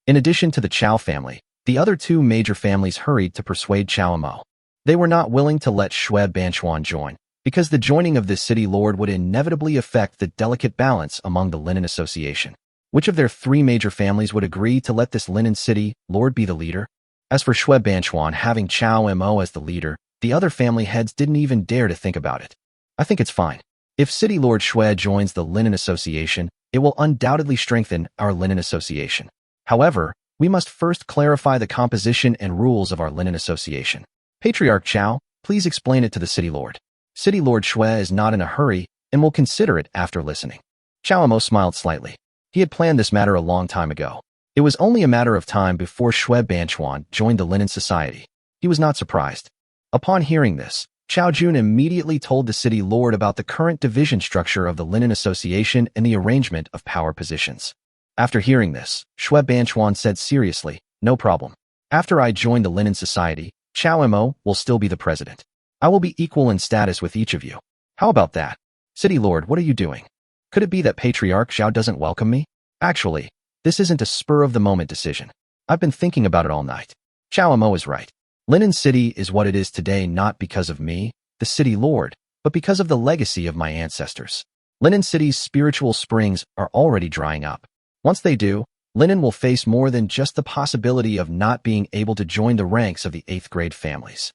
In addition to the Chao family, the other two major families hurried to persuade Chao Emo. They were not willing to let Shui Banchuan join, because the joining of this city lord would inevitably affect the delicate balance among the Linen Association. Which of their three major families would agree to let this Linen City lord be the leader? As for Shui Banchuan having Chao Emo as the leader, the other family heads didn't even dare to think about it. I think it's fine. If City Lord Shui joins the Linen Association, it will undoubtedly strengthen our Linen Association. However, we must first clarify the composition and rules of our Linen Association. Patriarch Chao, please explain it to the City Lord. City Lord Shui is not in a hurry and will consider it after listening. Chao Emo smiled slightly. He had planned this matter a long time ago. It was only a matter of time before Shui Banchuan joined the Linen Society. He was not surprised. Upon hearing this, Chao Jun immediately told the City Lord about the current division structure of the Linen Association and the arrangement of power positions. After hearing this, Shui Banchuan said seriously, "No problem. After I join the Linen Society, Chao Emo will still be the president. I will be equal in status with each of you. How about that? City Lord, what are you doing? Could it be that Patriarch Xiao doesn't welcome me? Actually, this isn't a spur-of-the-moment decision. I've been thinking about it all night. Chao Emo is right. Linen City is what it is today not because of me, the City Lord, but because of the legacy of my ancestors. Linen City's spiritual springs are already drying up. Once they do, Linen will face more than just the possibility of not being able to join the ranks of the 8th grade families."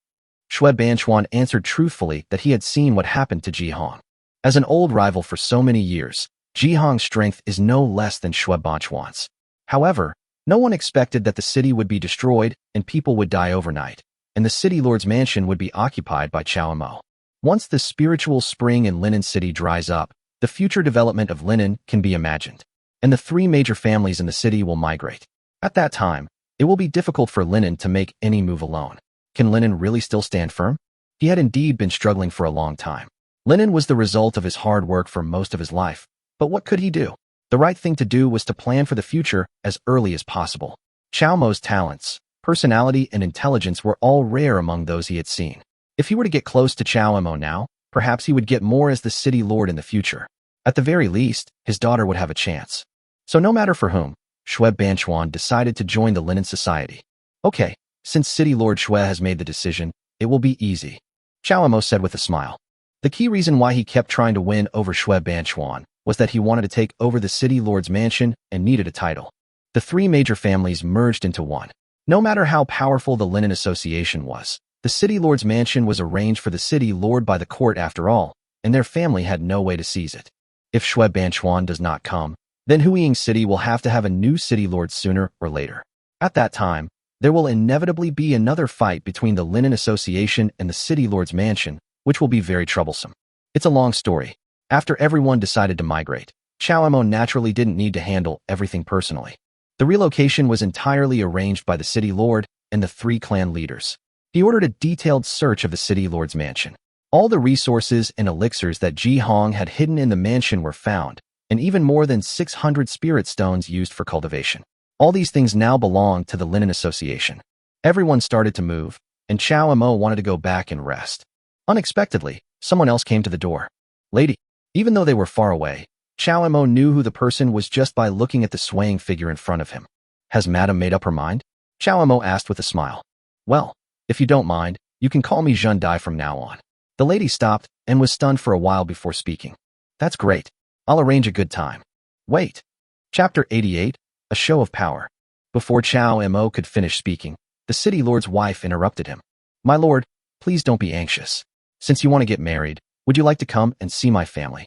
Shui Banchuan answered truthfully that he had seen what happened to Ji Hong. As an old rival for so many years, Ji Hong's strength is no less than Shui Banchuan's. However, no one expected that the city would be destroyed and people would die overnight, and the City Lord's mansion would be occupied by Chao Emo. Once the spiritual spring in Linen City dries up, the future development of Linen can be imagined, and the three major families in the city will migrate. At that time, it will be difficult for Linen to make any move alone. Can Linen really still stand firm? He had indeed been struggling for a long time. Linen was the result of his hard work for most of his life, but what could he do? The right thing to do was to plan for the future as early as possible. Chao Mo's talents, personality, and intelligence were all rare among those he had seen. If he were to get close to Chao Emo now, perhaps he would get more as the City Lord in the future. At the very least, his daughter would have a chance. So no matter for whom, Shui Banchuan decided to join the Linen Society. Okay, since City Lord Shui has made the decision, it will be easy, Chao Emo said with a smile. The key reason why he kept trying to win over Shui Banchuan was that he wanted to take over the City Lord's mansion and needed a title. The three major families merged into one. No matter how powerful the Linen Association was, the city lord's mansion was arranged for the city lord by the court after all, and their family had no way to seize it. If Shui Banchuan does not come, then Huiying City will have to have a new city lord sooner or later. At that time, there will inevitably be another fight between the Linen Association and the city lord's mansion, which will be very troublesome. It's a long story. After everyone decided to migrate, Chao Mo naturally didn't need to handle everything personally. The relocation was entirely arranged by the city lord and the 3 clan leaders. He ordered a detailed search of the city lord's mansion. All the resources and elixirs that Ji Hong had hidden in the mansion were found, and even more than 600 spirit stones used for cultivation. All these things now belonged to the Linen Association. Everyone started to move, and Chao Mo wanted to go back and rest. Unexpectedly, someone else came to the door. Lady. Even though they were far away, Chao Mo knew who the person was just by looking at the swaying figure in front of him. Has Madam made up her mind? Chao Mo asked with a smile. Well, if you don't mind, you can call me Zhen Dai from now on. The lady stopped and was stunned for a while before speaking. That's great. I'll arrange a good time. Wait. Chapter 88, A Show of Power. Before Chao Mo could finish speaking, the city lord's wife interrupted him. My lord, please don't be anxious. Since you want to get married, would you like to come and see my family?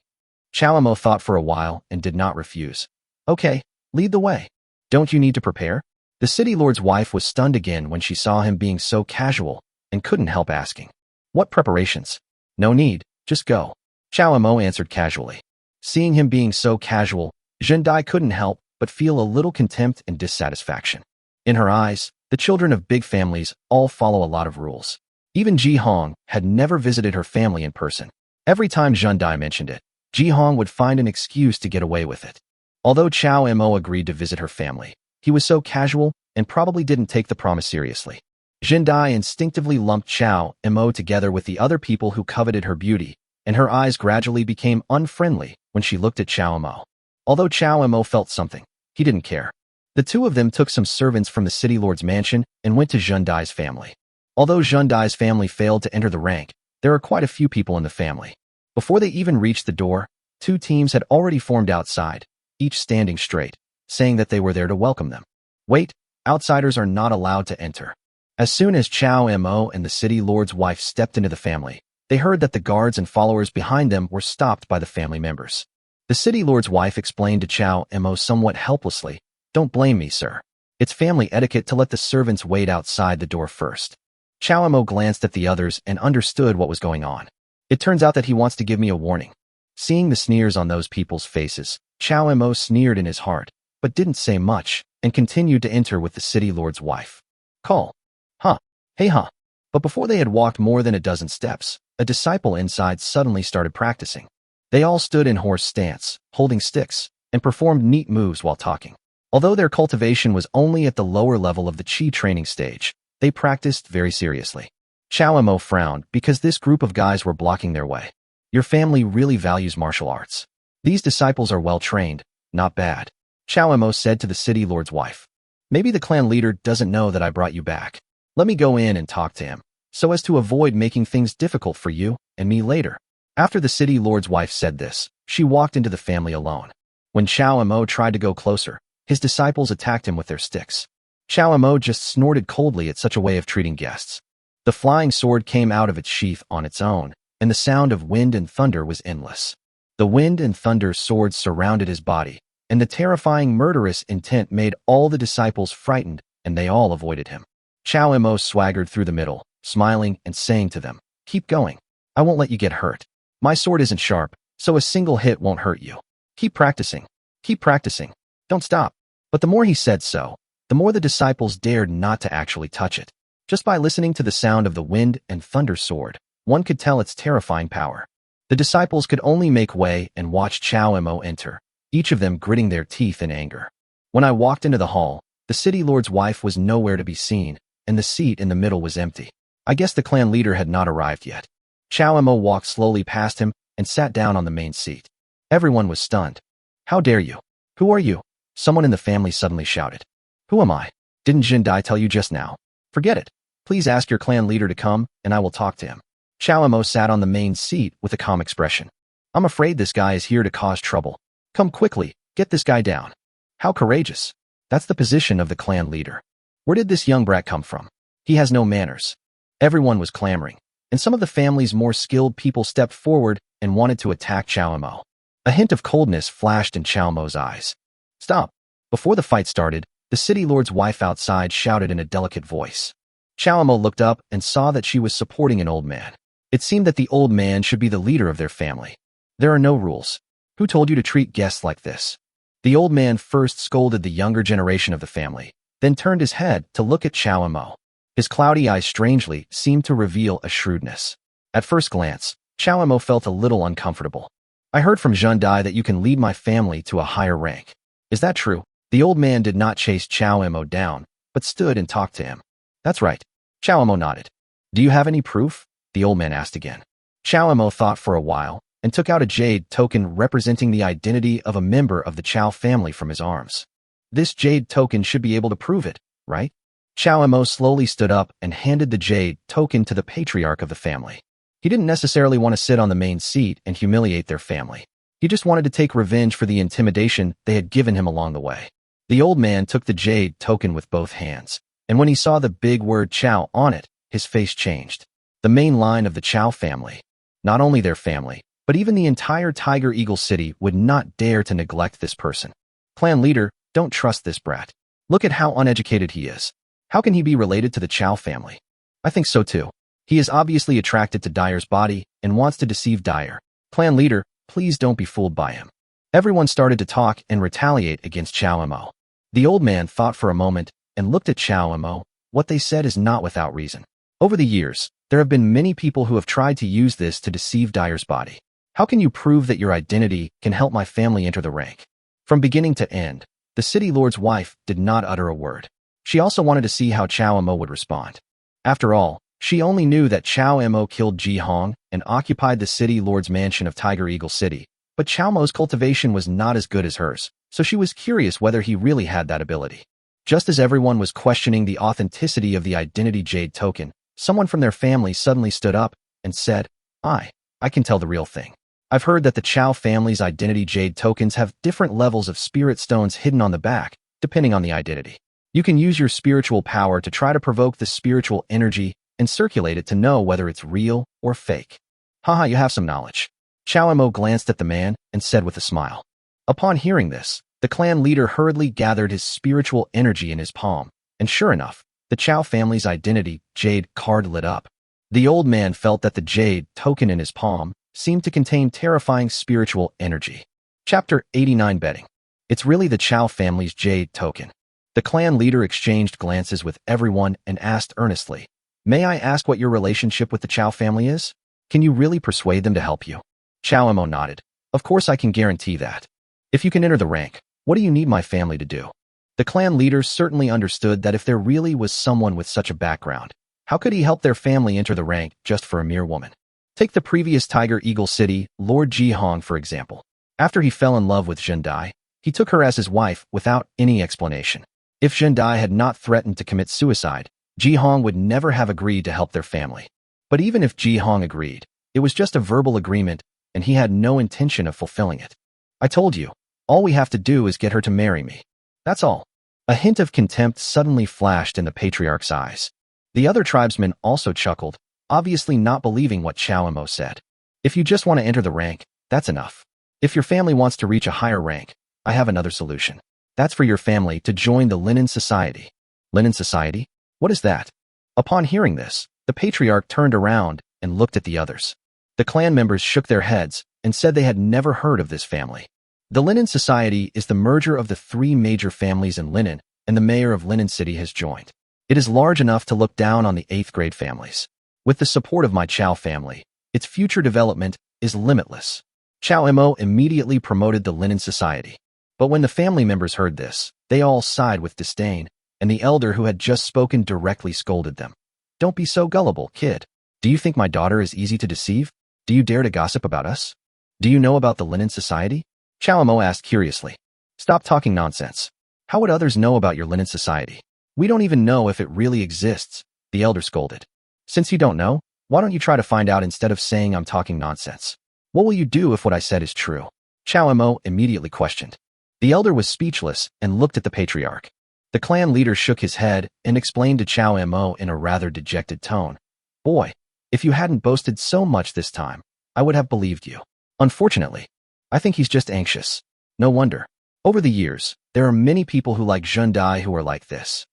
Chao Mo thought for a while and did not refuse. Okay, lead the way. Don't you need to prepare? The city lord's wife was stunned again when she saw him being so casual and couldn't help asking. What preparations? No need, just go. Chao Mo answered casually. Seeing him being so casual, Zhen Dai couldn't help but feel a little contempt and dissatisfaction. In her eyes, the children of big families all follow a lot of rules. Even Ji Hong had never visited her family in person. Every time Zhen Dai mentioned it, Ji Hong would find an excuse to get away with it. Although Chao Mo agreed to visit her family, he was so casual and probably didn't take the promise seriously. Zhen Dai instinctively lumped Chao Mo together with the other people who coveted her beauty, and her eyes gradually became unfriendly when she looked at Chao Mo. Although Chao Mo felt something, he didn't care. The two of them took some servants from the city lord's mansion and went to Zhen Dai's family. Although Zhen Dai's family failed to enter the rank, there are quite a few people in the family. Before they even reached the door, 2 teams had already formed outside, each standing straight, saying that they were there to welcome them. Wait, outsiders are not allowed to enter. As soon as Chao Mo and the city lord's wife stepped into the family, they heard that the guards and followers behind them were stopped by the family members. The city lord's wife explained to Chao Mo somewhat helplessly, Don't blame me, sir. It's family etiquette to let the servants wait outside the door first. Chao Mo glanced at the others and understood what was going on. It turns out that he wants to give me a warning. Seeing the sneers on those people's faces, Chao Mo sneered in his heart, but didn't say much, and continued to enter with the city lord's wife. Call. Huh. Hey huh. But before they had walked more than a dozen steps, a disciple inside suddenly started practicing. They all stood in horse stance, holding sticks, and performed neat moves while talking. Although their cultivation was only at the lower level of the Qi training stage, they practiced very seriously. Chao Mo frowned because this group of guys were blocking their way. Your family really values martial arts. These disciples are well trained, not bad. Chao Mo said to the city lord's wife. Maybe the clan leader doesn't know that I brought you back. Let me go in and talk to him, so as to avoid making things difficult for you and me later. After the city lord's wife said this, she walked into the family alone. When Chao Mo tried to go closer, his disciples attacked him with their sticks. Chao Mo just snorted coldly at such a way of treating guests. The flying sword came out of its sheath on its own, and the sound of wind and thunder was endless. The wind and thunder swords surrounded his body, and the terrifying murderous intent made all the disciples frightened, and they all avoided him. Chao Mo swaggered through the middle, smiling and saying to them, Keep going. I won't let you get hurt. My sword isn't sharp, so a single hit won't hurt you. Keep practicing. Keep practicing. Don't stop. But the more he said so, the more the disciples dared not to actually touch it. Just by listening to the sound of the wind and thunder sword, one could tell its terrifying power. The disciples could only make way and watch Chao Mo enter, each of them gritting their teeth in anger. When I walked into the hall, the city lord's wife was nowhere to be seen, and the seat in the middle was empty. I guess the clan leader had not arrived yet. Chao Mo walked slowly past him and sat down on the main seat. Everyone was stunned. How dare you? Who are you? Someone in the family suddenly shouted. Who am I? Didn't Zhen Dai tell you just now? Forget it. Please ask your clan leader to come, and I will talk to him. Chao Mo sat on the main seat with a calm expression. I'm afraid this guy is here to cause trouble. Come quickly, get this guy down. How courageous. That's the position of the clan leader. Where did this young brat come from? He has no manners. Everyone was clamoring, and some of the family's more skilled people stepped forward and wanted to attack Chao Mo. A hint of coldness flashed in Chao Mo's eyes. Stop. Before the fight started, the city lord's wife outside shouted in a delicate voice. Chao Mo looked up and saw that she was supporting an old man. It seemed that the old man should be the leader of their family. There are no rules. Who told you to treat guests like this? The old man first scolded the younger generation of the family, then turned his head to look at Chao Mo. His cloudy eyes strangely seemed to reveal a shrewdness. At first glance, Chao Mo felt a little uncomfortable. I heard from Zhen Dai that you can lead my family to a higher rank. Is that true? The old man did not chase Chao Mo down, but stood and talked to him. That's right. Chao Mo nodded. Do you have any proof? The old man asked again. Chao Mo thought for a while and took out a jade token representing the identity of a member of the Chao family from his arms. This jade token should be able to prove it, right? Chao Mo slowly stood up and handed the jade token to the patriarch of the family. He didn't necessarily want to sit on the main seat and humiliate their family. He just wanted to take revenge for the intimidation they had given him along the way. The old man took the jade token with both hands, and when he saw the big word Chao on it, his face changed. The main line of the Chao family, not only their family, but even the entire Tiger Eagle City would not dare to neglect this person. Clan leader, don't trust this brat. Look at how uneducated he is. How can he be related to the Chao family? I think so too. He is obviously attracted to Dyer's body and wants to deceive Dyer. Clan leader, please don't be fooled by him. Everyone started to talk and retaliate against Chao Mo. The old man thought for a moment and looked at Chao Mo. What they said is not without reason. Over the years, there have been many people who have tried to use this to deceive Dyer's body. How can you prove that your identity can help my family enter the rank? From beginning to end, the city lord's wife did not utter a word. She also wanted to see how Chao Mo would respond. After all, she only knew that Chao Mo killed Ji Hong and occupied the city lord's mansion of Tiger Eagle City, but Chao Mo's cultivation was not as good as hers, so she was curious whether he really had that ability. Just as everyone was questioning the authenticity of the identity jade token, someone from their family suddenly stood up and said, I can tell the real thing. I've heard that the Chao family's identity jade tokens have different levels of spirit stones hidden on the back, depending on the identity. You can use your spiritual power to try to provoke the spiritual energy and circulate it to know whether it's real or fake. Haha, you have some knowledge. Chao Mo glanced at the man and said with a smile. Upon hearing this, the clan leader hurriedly gathered his spiritual energy in his palm, and sure enough, the Chao family's identity jade card lit up. The old man felt that the jade token in his palm seemed to contain terrifying spiritual energy. Chapter 89 Betting. It's really the Chao family's jade token. The clan leader exchanged glances with everyone and asked earnestly, May I ask what your relationship with the Chao family is? Can you really persuade them to help you? Chao Mo nodded. Of course I can guarantee that. If you can enter the rank, what do you need my family to do? The clan leader certainly understood that if there really was someone with such a background, how could he help their family enter the rank just for a mere woman? Take the previous Tiger Eagle City, Lord Ji Hong, for example. After he fell in love with Zhen Dai, he took her as his wife without any explanation. If Zhen Dai had not threatened to commit suicide, Ji Hong would never have agreed to help their family. But even if Ji Hong agreed, it was just a verbal agreement and he had no intention of fulfilling it. I told you, all we have to do is get her to marry me. That's all. A hint of contempt suddenly flashed in the patriarch's eyes. The other tribesmen also chuckled, obviously not believing what Chao Mo said. If you just want to enter the rank, that's enough. If your family wants to reach a higher rank, I have another solution. That's for your family to join the Linen Society. Linen Society? What is that? Upon hearing this, the patriarch turned around and looked at the others. The clan members shook their heads and said they had never heard of this family. The Linen Society is the merger of the three major families in Linen, and the mayor of Linen City has joined. It is large enough to look down on the 8th grade families. With the support of my Chao family, its future development is limitless. Chao Mo immediately promoted the Linen Society. But when the family members heard this, they all sighed with disdain, and the elder who had just spoken directly scolded them. Don't be so gullible, kid. Do you think my daughter is easy to deceive? Do you dare to gossip about us? Do you know about the Linen Society? Chao Mo asked curiously. Stop talking nonsense. How would others know about your Linen Society? We don't even know if it really exists, the elder scolded. Since you don't know, why don't you try to find out instead of saying I'm talking nonsense? What will you do if what I said is true? Chao Mo immediately questioned. The elder was speechless and looked at the patriarch. The clan leader shook his head and explained to Chow Mo in a rather dejected tone. Boy, if you hadn't boasted so much this time, I would have believed you. Unfortunately, I think he's just anxious. No wonder. Over the years, there are many people who like Zhendai who are like this.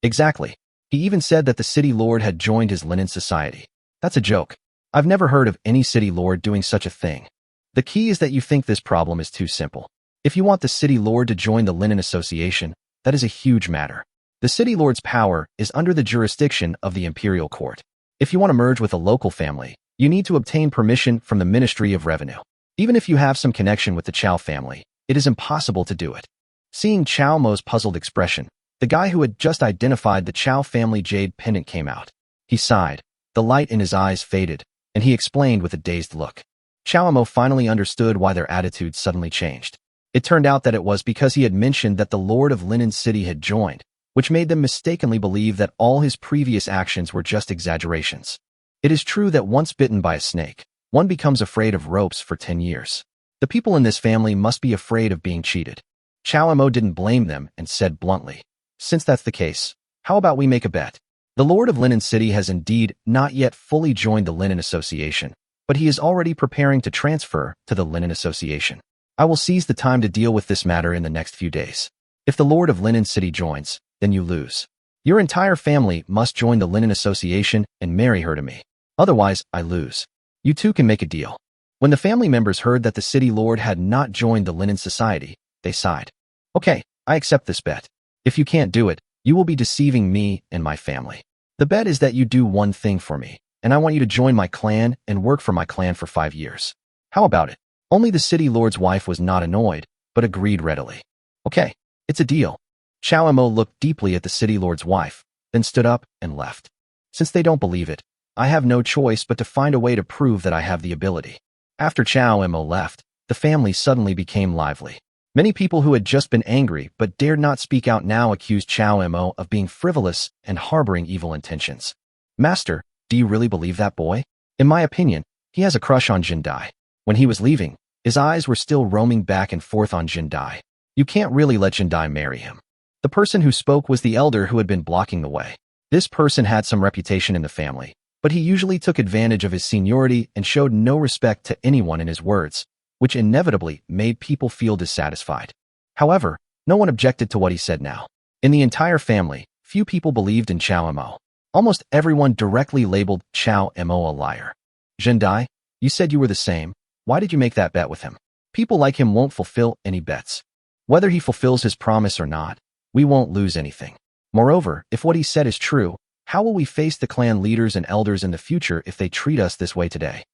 Exactly. He even said that the city lord had joined his linen society. That's a joke. I've never heard of any city lord doing such a thing. The key is that you think this problem is too simple. If you want the city lord to join the linen association, that is a huge matter. The city lord's power is under the jurisdiction of the imperial court. If you want to merge with a local family, you need to obtain permission from the Ministry of Revenue. Even if you have some connection with the Chow family, it is impossible to do it. Seeing Chow Mo's puzzled expression, the guy who had just identified the Chow family jade pendant came out. He sighed, the light in his eyes faded, and he explained with a dazed look. Chow Mo finally understood why their attitudes suddenly changed. It turned out that it was because he had mentioned that the Lord of Linen City had joined, which made them mistakenly believe that all his previous actions were just exaggerations. It is true that once bitten by a snake, one becomes afraid of ropes for 10 years. The people in this family must be afraid of being cheated. Chow Mo didn't blame them and said bluntly, since that's the case, how about we make a bet? The Lord of Linen City has indeed not yet fully joined the Linen Association, but he is already preparing to transfer to the Linen Association. I will seize the time to deal with this matter in the next few days. If the Lord of Linen City joins, then you lose. Your entire family must join the Linen Association and marry her to me. Otherwise, I lose. You two can make a deal. When the family members heard that the city lord had not joined the Linen Society, they sighed. Okay, I accept this bet. If you can't do it, you will be deceiving me and my family. The bet is that you do one thing for me, and I want you to join my clan and work for my clan for 5 years. How about it? Only the city lord's wife was not annoyed, but agreed readily. Okay, it's a deal. Chow Mo looked deeply at the city lord's wife, then stood up and left. Since they don't believe it, I have no choice but to find a way to prove that I have the ability. After Chow Mo left, the family suddenly became lively. Many people who had just been angry but dared not speak out now accused Chow Mo of being frivolous and harboring evil intentions. Master, do you really believe that boy? In my opinion, he has a crush on Zhendai. When he was leaving, his eyes were still roaming back and forth on Zhendai. You can't really let Zhendai marry him. The person who spoke was the elder who had been blocking the way. This person had some reputation in the family, but he usually took advantage of his seniority and showed no respect to anyone in his words, which inevitably made people feel dissatisfied. However, no one objected to what he said now. In the entire family, few people believed in Chow Mo. Almost everyone directly labeled Chow Mo a liar. Zhendai, you said you were the same. Why did you make that bet with him? People like him won't fulfill any bets. Whether he fulfills his promise or not, we won't lose anything. Moreover, if what he said is true, how will we face the clan leaders and elders in the future if they treat us this way today?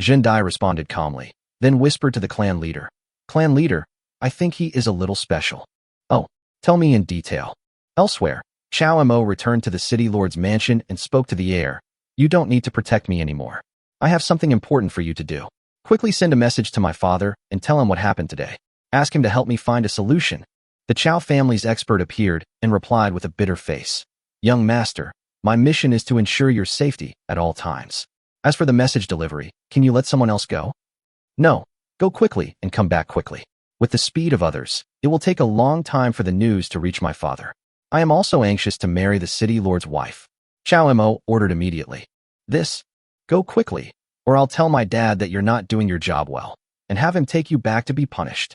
Zhendai responded calmly, then whispered to the clan leader. Clan leader, I think he is a little special. Oh, tell me in detail. Elsewhere, Chow Mo returned to the city lord's mansion and spoke to the heir. You don't need to protect me anymore. I have something important for you to do. Quickly send a message to my father and tell him what happened today. Ask him to help me find a solution. The Chow family's expert appeared and replied with a bitter face. Young master, my mission is to ensure your safety at all times. As for the message delivery, can you let someone else go? No, go quickly and come back quickly. With the speed of others, it will take a long time for the news to reach my father. I am also anxious to marry the city lord's wife. Chow Mo ordered immediately. Go quickly, or I'll tell my dad that you're not doing your job well, and have him take you back to be punished.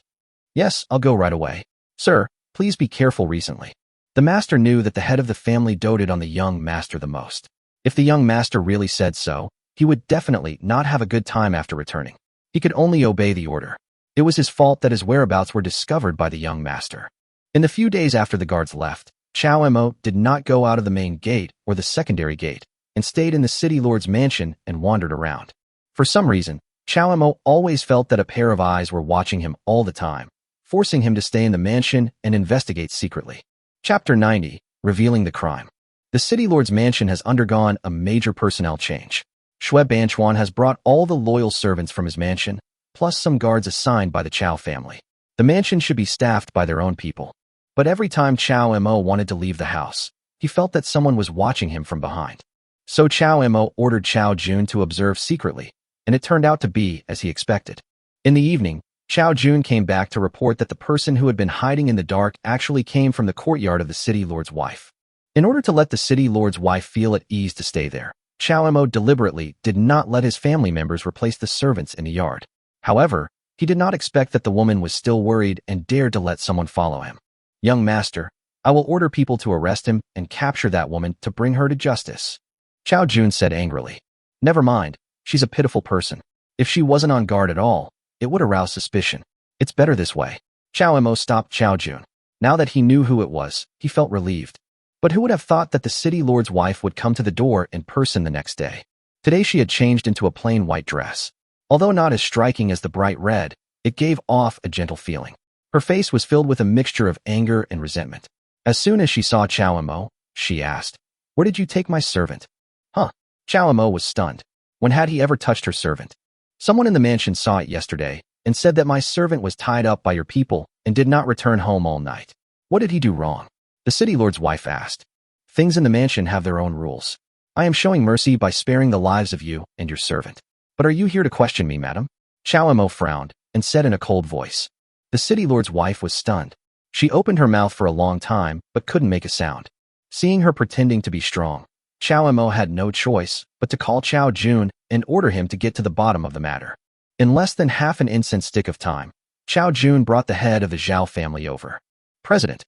Yes, I'll go right away. Sir, please be careful recently. The master knew that the head of the family doted on the young master the most. If the young master really said so, he would definitely not have a good time after returning. He could only obey the order. It was his fault that his whereabouts were discovered by the young master. In the few days after the guards left, Chow Mo did not go out of the main gate or the secondary gate, and stayed in the city lord's mansion and wandered around. For some reason, Chow Mo always felt that a pair of eyes were watching him all the time, forcing him to stay in the mansion and investigate secretly. Chapter 90, Revealing the Crime. The city lord's mansion has undergone a major personnel change. Shui Banchuan has brought all the loyal servants from his mansion, plus some guards assigned by the Chow family. The mansion should be staffed by their own people. But every time Chow Mo wanted to leave the house, he felt that someone was watching him from behind. So Chow Mo ordered Chow Jun to observe secretly, and it turned out to be as he expected. In the evening, Chao Jun came back to report that the person who had been hiding in the dark actually came from the courtyard of the city lord's wife. In order to let the city lord's wife feel at ease to stay there, Chao Mo deliberately did not let his family members replace the servants in the yard. However, he did not expect that the woman was still worried and dared to let someone follow him. Young master, I will order people to arrest him and capture that woman to bring her to justice. Chao Jun said angrily. Never mind, she's a pitiful person. If she wasn't on guard at all, it would arouse suspicion. It's better this way. Chao Mo stopped Chao Jun. Now that he knew who it was, he felt relieved. But who would have thought that the city lord's wife would come to the door in person the next day? Today she had changed into a plain white dress. Although not as striking as the bright red, it gave off a gentle feeling. Her face was filled with a mixture of anger and resentment. As soon as she saw Chao Mo, she asked, "Where did you take my servant?" Huh? Chao Mo was stunned. When had he ever touched her servant? Someone in the mansion saw it yesterday and said that my servant was tied up by your people and did not return home all night. What did he do wrong? The city lord's wife asked. Things in the mansion have their own rules. I am showing mercy by sparing the lives of you and your servant. But are you here to question me, madam? Chao Mo frowned and said in a cold voice. The city lord's wife was stunned. She opened her mouth for a long time but couldn't make a sound. Seeing her pretending to be strong, Chao Mo had no choice but to call Chao Jun and order him to get to the bottom of the matter. In less than half an incense stick of time, Chao Jun brought the head of the Zhao family over. President.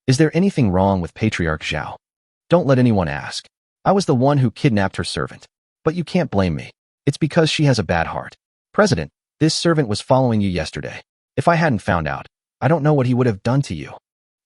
Is there anything wrong with Patriarch Zhao? Don't let anyone ask. I was the one who kidnapped her servant. But you can't blame me. It's because she has a bad heart. President, this servant was following you yesterday. If I hadn't found out, I don't know what he would have done to you.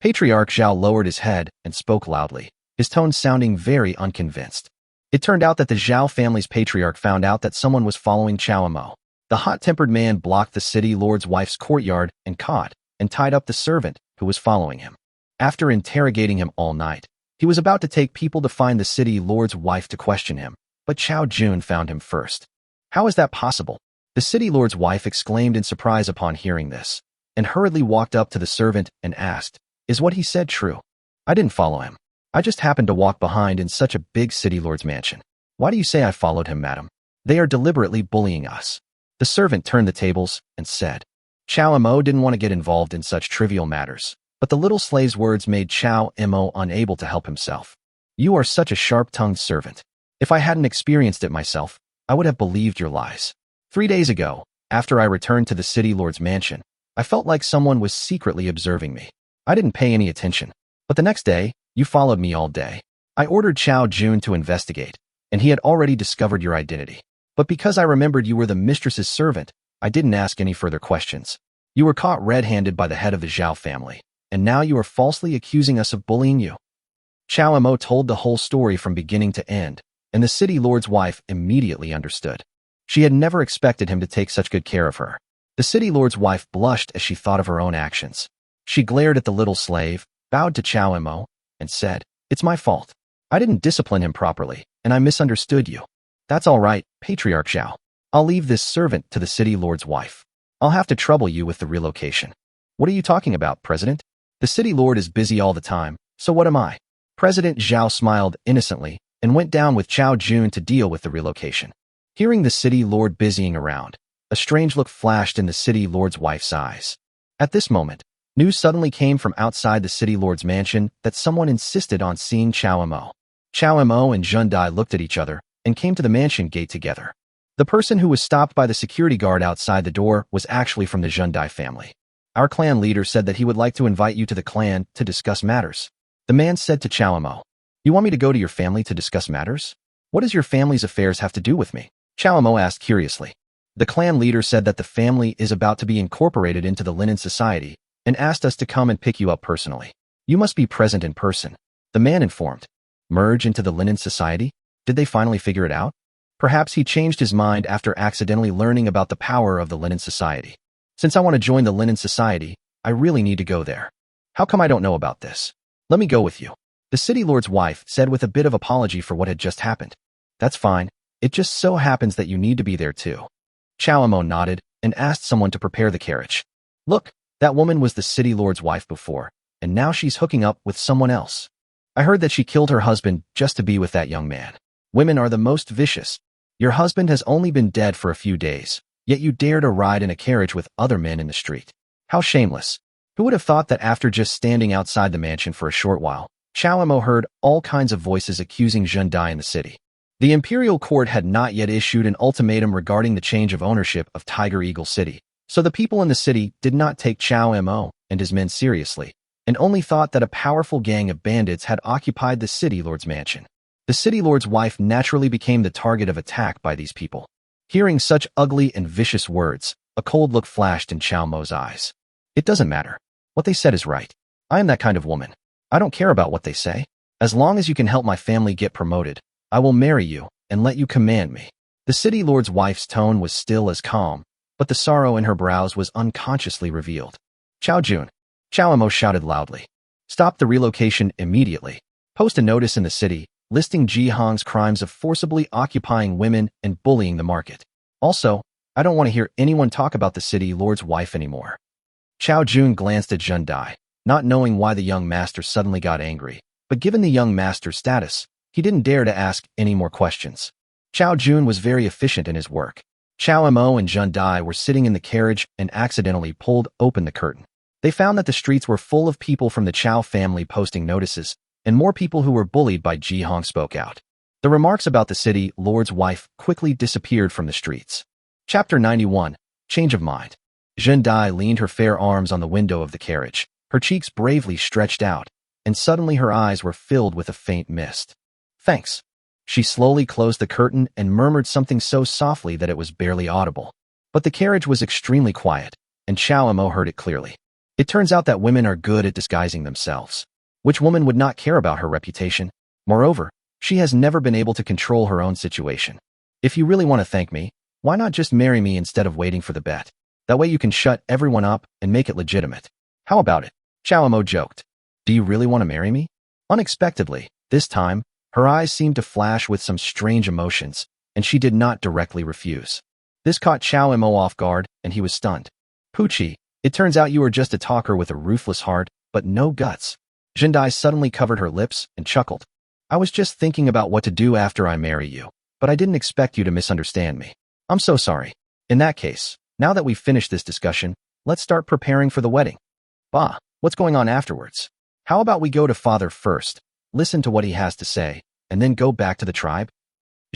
Patriarch Zhao lowered his head and spoke loudly, his tone sounding very unconvinced. It turned out that the Zhao family's patriarch found out that someone was following Chao Mo. The hot-tempered man blocked the city lord's wife's courtyard and caught and tied up the servant who was following him. After interrogating him all night, he was about to take people to find the city lord's wife to question him, but Chao Jun found him first. How is that possible? The city lord's wife exclaimed in surprise upon hearing this, and hurriedly walked up to the servant and asked, "Is what he said true?" "I didn't follow him. I just happened to walk behind in such a big city lord's mansion." "Why do you say I followed him, madam? They are deliberately bullying us." The servant turned the tables and said. Chao Mo didn't want to get involved in such trivial matters, but the little slave's words made Chao Mo unable to help himself. "You are such a sharp-tongued servant. If I hadn't experienced it myself, I would have believed your lies. 3 days ago, after I returned to the city lord's mansion, I felt like someone was secretly observing me. I didn't pay any attention. But the next day, you followed me all day. I ordered Chao Jun to investigate, and he had already discovered your identity. But because I remembered you were the mistress's servant, I didn't ask any further questions. You were caught red-handed by the head of the Zhao family, and now you are falsely accusing us of bullying you." Chao Mo told the whole story from beginning to end, and the city lord's wife immediately understood. She had never expected him to take such good care of her. The city lord's wife blushed as she thought of her own actions. She glared at the little slave, bowed to Chao Mo, and said, "It's my fault. I didn't discipline him properly, and I misunderstood you." "That's all right, Patriarch Zhao. I'll leave this servant to the city lord's wife. I'll have to trouble you with the relocation." "What are you talking about, President? The city lord is busy all the time, so what am I?" President Zhao smiled innocently and went down with Chao Jun to deal with the relocation. Hearing the city lord busying around, a strange look flashed in the city lord's wife's eyes. At this moment, news suddenly came from outside the city lord's mansion that someone insisted on seeing Chao Mo. Chao Mo and Zhendai looked at each other and came to the mansion gate together. The person who was stopped by the security guard outside the door was actually from the Zhendai family. "Our clan leader said that he would like to invite you to the clan to discuss matters." The man said to Chao Mo, "You want me to go to your family to discuss matters? What does your family's affairs have to do with me?" Chao Mo asked curiously. "The clan leader said that the family is about to be incorporated into the Linen Society and asked us to come and pick you up personally. You must be present in person." The man informed. "Merge into the Linen Society? Did they finally figure it out?" Perhaps he changed his mind after accidentally learning about the power of the Linen Society. "Since I want to join the Linen Society, I really need to go there. How come I don't know about this? Let me go with you," the city lord's wife said with a bit of apology for what had just happened. "That's fine. It just so happens that you need to be there too." Chao Mo nodded and asked someone to prepare the carriage. "Look, that woman was the city lord's wife before, and now she's hooking up with someone else. I heard that she killed her husband just to be with that young man. Women are the most vicious. Your husband has only been dead for a few days. Yet you dare to ride in a carriage with other men in the street. How shameless. Who would have thought that after just standing outside the mansion for a short while, Chao Emo heard all kinds of voices accusing Zhen Dai in the city. The imperial court had not yet issued an ultimatum regarding the change of ownership of Tiger Eagle City, so the people in the city did not take Chao Emo and his men seriously, and only thought that a powerful gang of bandits had occupied the city lord's mansion. The city lord's wife naturally became the target of attack by these people. Hearing such ugly and vicious words, a cold look flashed in Chao Mo's eyes. It doesn't matter. What they said is right. I am that kind of woman. I don't care about what they say. As long as you can help my family get promoted, I will marry you and let you command me. The city lord's wife's tone was still as calm, but the sorrow in her brows was unconsciously revealed. Chao Jun. Chao Emo shouted loudly. Stop the relocation immediately. Post a notice in the city, listing Ji Hong's crimes of forcibly occupying women and bullying the market. Also, I don't want to hear anyone talk about the city lord's wife anymore. Chao Jun glanced at Zhen Dai, not knowing why the young master suddenly got angry, but given the young master's status, he didn't dare to ask any more questions. Chao Jun was very efficient in his work. Chao Mo and Zhen Dai were sitting in the carriage and accidentally pulled open the curtain. They found that the streets were full of people from the Chao family posting notices, and more people who were bullied by Ji Hong spoke out. The remarks about the city lord's wife quickly disappeared from the streets. Chapter 91. Change of Mind. Zhen Dai leaned her fair arms on the window of the carriage, her cheeks bravely stretched out, and suddenly her eyes were filled with a faint mist. Thanks. She slowly closed the curtain and murmured something so softly that it was barely audible. But the carriage was extremely quiet, and Chao Mo heard it clearly. It turns out that women are good at disguising themselves. Which woman would not care about her reputation? Moreover, she has never been able to control her own situation. If you really want to thank me, why not just marry me instead of waiting for the bet? That way you can shut everyone up and make it legitimate. How about it? Chao Mo joked. Do you really want to marry me? Unexpectedly, this time, her eyes seemed to flash with some strange emotions, and she did not directly refuse. This caught Chao Mo off guard, and he was stunned. Poochie, it turns out you are just a talker with a ruthless heart, but no guts. Zhen Dai suddenly covered her lips and chuckled. I was just thinking about what to do after I marry you, but I didn't expect you to misunderstand me. I'm so sorry. In that case, now that we've finished this discussion, let's start preparing for the wedding. Bah, what's going on afterwards? How about we go to father first, listen to what he has to say, and then go back to the tribe?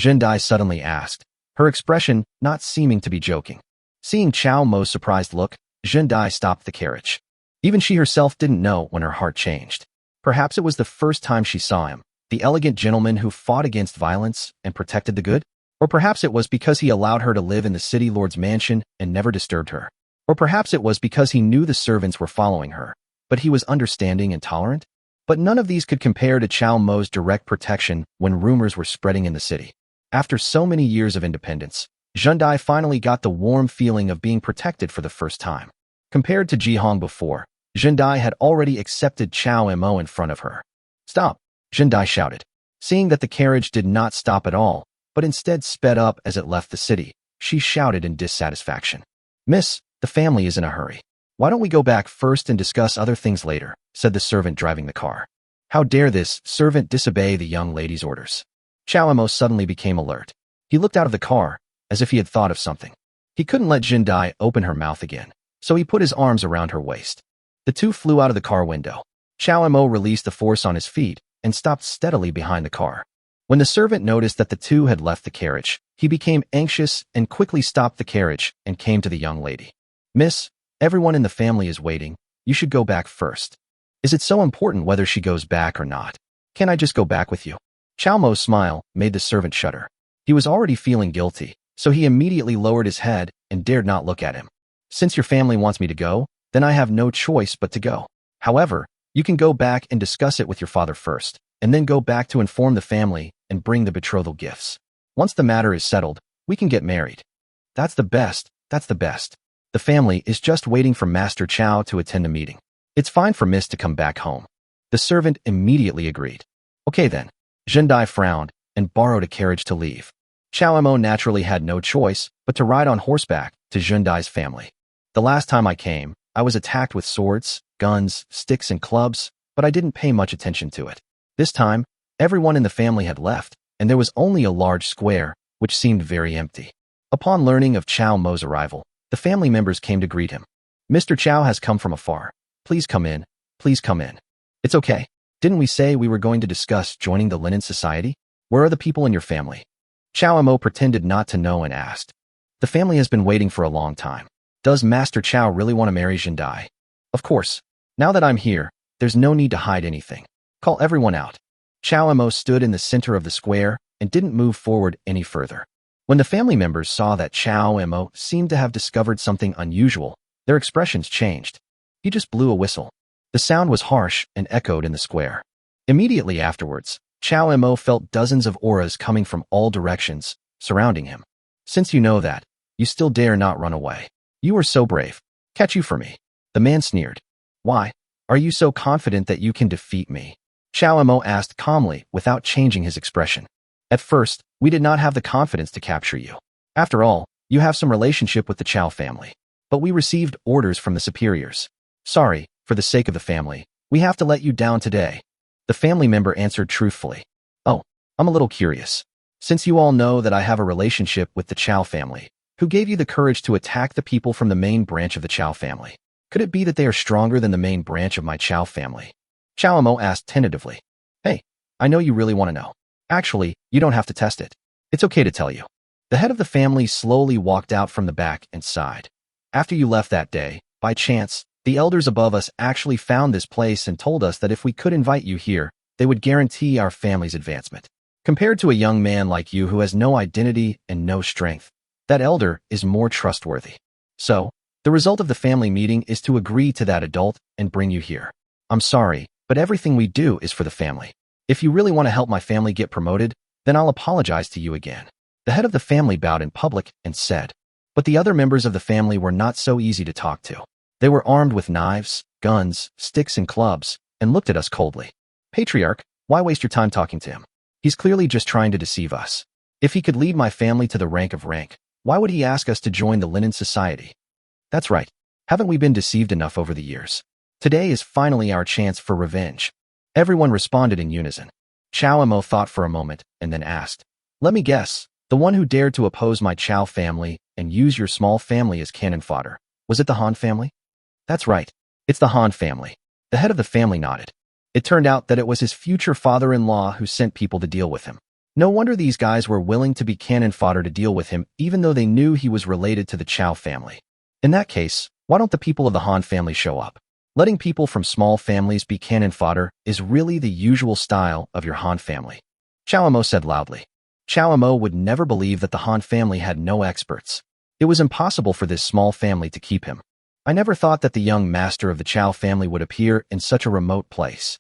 Zhen Dai suddenly asked, her expression not seeming to be joking. Seeing Chao Mo's surprised look, Zhen Dai stopped the carriage. Even she herself didn't know when her heart changed. Perhaps it was the first time she saw him, the elegant gentleman who fought against violence and protected the good? Or perhaps it was because he allowed her to live in the city lord's mansion and never disturbed her. Or perhaps it was because he knew the servants were following her, but he was understanding and tolerant? But none of these could compare to Chao Mo's direct protection when rumors were spreading in the city. After so many years of independence, Zhen Dai finally got the warm feeling of being protected for the first time. Compared to Ji Hong before, Zhen Dai had already accepted Chao Mo in front of her. Stop, Zhen Dai shouted. Seeing that the carriage did not stop at all, but instead sped up as it left the city, she shouted in dissatisfaction. Miss, the family is in a hurry. Why don't we go back first and discuss other things later, said the servant driving the car. How dare this servant disobey the young lady's orders? Chao Mo suddenly became alert. He looked out of the car, as if he had thought of something. He couldn't let Zhen Dai open her mouth again, so he put his arms around her waist. The two flew out of the car window. Chao Mo released the force on his feet and stopped steadily behind the car. When the servant noticed that the two had left the carriage, he became anxious and quickly stopped the carriage and came to the young lady. Miss, everyone in the family is waiting. You should go back first. Is it so important whether she goes back or not? Can't I just go back with you? Chao Mo's smile made the servant shudder. He was already feeling guilty, so he immediately lowered his head and dared not look at him. Since your family wants me to go, then I have no choice but to go. However, you can go back and discuss it with your father first, and then go back to inform the family and bring the betrothal gifts. Once the matter is settled, we can get married. That's the best. The family is just waiting for Master Chao to attend the meeting. It's fine for Miss to come back home. The servant immediately agreed. Okay then. Zhen Dai frowned and borrowed a carriage to leave. Chao Mo naturally had no choice but to ride on horseback to Zhen Dai's family. The last time I came, I was attacked with swords, guns, sticks, and clubs, but I didn't pay much attention to it. This time, everyone in the family had left, and there was only a large square, which seemed very empty. Upon learning of Chow Mo's arrival, the family members came to greet him. Mr. Chow has come from afar. Please come in. Please come in. It's okay. Didn't we say we were going to discuss joining the Linen Society? Where are the people in your family? Chow Mo pretended not to know and asked. The family has been waiting for a long time. Does Master Chow really want to marry Jindai? Of course. Now that I'm here, there's no need to hide anything. Call everyone out. Chow Mo stood in the center of the square and didn't move forward any further. When the family members saw that Chow Mo seemed to have discovered something unusual, their expressions changed. He just blew a whistle. The sound was harsh and echoed in the square. Immediately afterwards, Chow Mo felt dozens of auras coming from all directions, surrounding him. Since you know that, you still dare not run away. You are so brave. Catch you for me. The man sneered. Why? Are you so confident that you can defeat me? Chow Mo asked calmly without changing his expression. At first, we did not have the confidence to capture you. After all, you have some relationship with the Chow family. But we received orders from the superiors. Sorry, for the sake of the family, we have to let you down today. The family member answered truthfully. Oh, I'm a little curious. Since you all know that I have a relationship with the Chow family, who gave you the courage to attack the people from the main branch of the Chow family? Could it be that they are stronger than the main branch of my Chow family? Chow Mo asked tentatively. Hey, I know you really want to know. Actually, you don't have to test it. It's okay to tell you. The head of the family slowly walked out from the back and sighed. After you left that day, by chance, the elders above us actually found this place and told us that if we could invite you here, they would guarantee our family's advancement. Compared to a young man like you who has no identity and no strength, that elder is more trustworthy. So, the result of the family meeting is to agree to that adult and bring you here. I'm sorry, but everything we do is for the family. If you really want to help my family get promoted, then I'll apologize to you again. The head of the family bowed in public and said. But the other members of the family were not so easy to talk to. They were armed with knives, guns, sticks, and clubs, and looked at us coldly. Patriarch, why waste your time talking to him? He's clearly just trying to deceive us. If he could lead my family to the rank of rank, why would he ask us to join the Linen Society? That's right. Haven't we been deceived enough over the years? Today is finally our chance for revenge. Everyone responded in unison. Chow Mo thought for a moment and then asked, let me guess, the one who dared to oppose my Chow family and use your small family as cannon fodder, was it the Han family? That's right. It's the Han family. The head of the family nodded. It turned out that it was his future father-in-law who sent people to deal with him. No wonder these guys were willing to be cannon fodder to deal with him even though they knew he was related to the Chow family. In that case, why don't the people of the Han family show up? Letting people from small families be cannon fodder is really the usual style of your Han family. Chow Mo said loudly. Chow Mo would never believe that the Han family had no experts. It was impossible for this small family to keep him. I never thought that the young master of the Chow family would appear in such a remote place.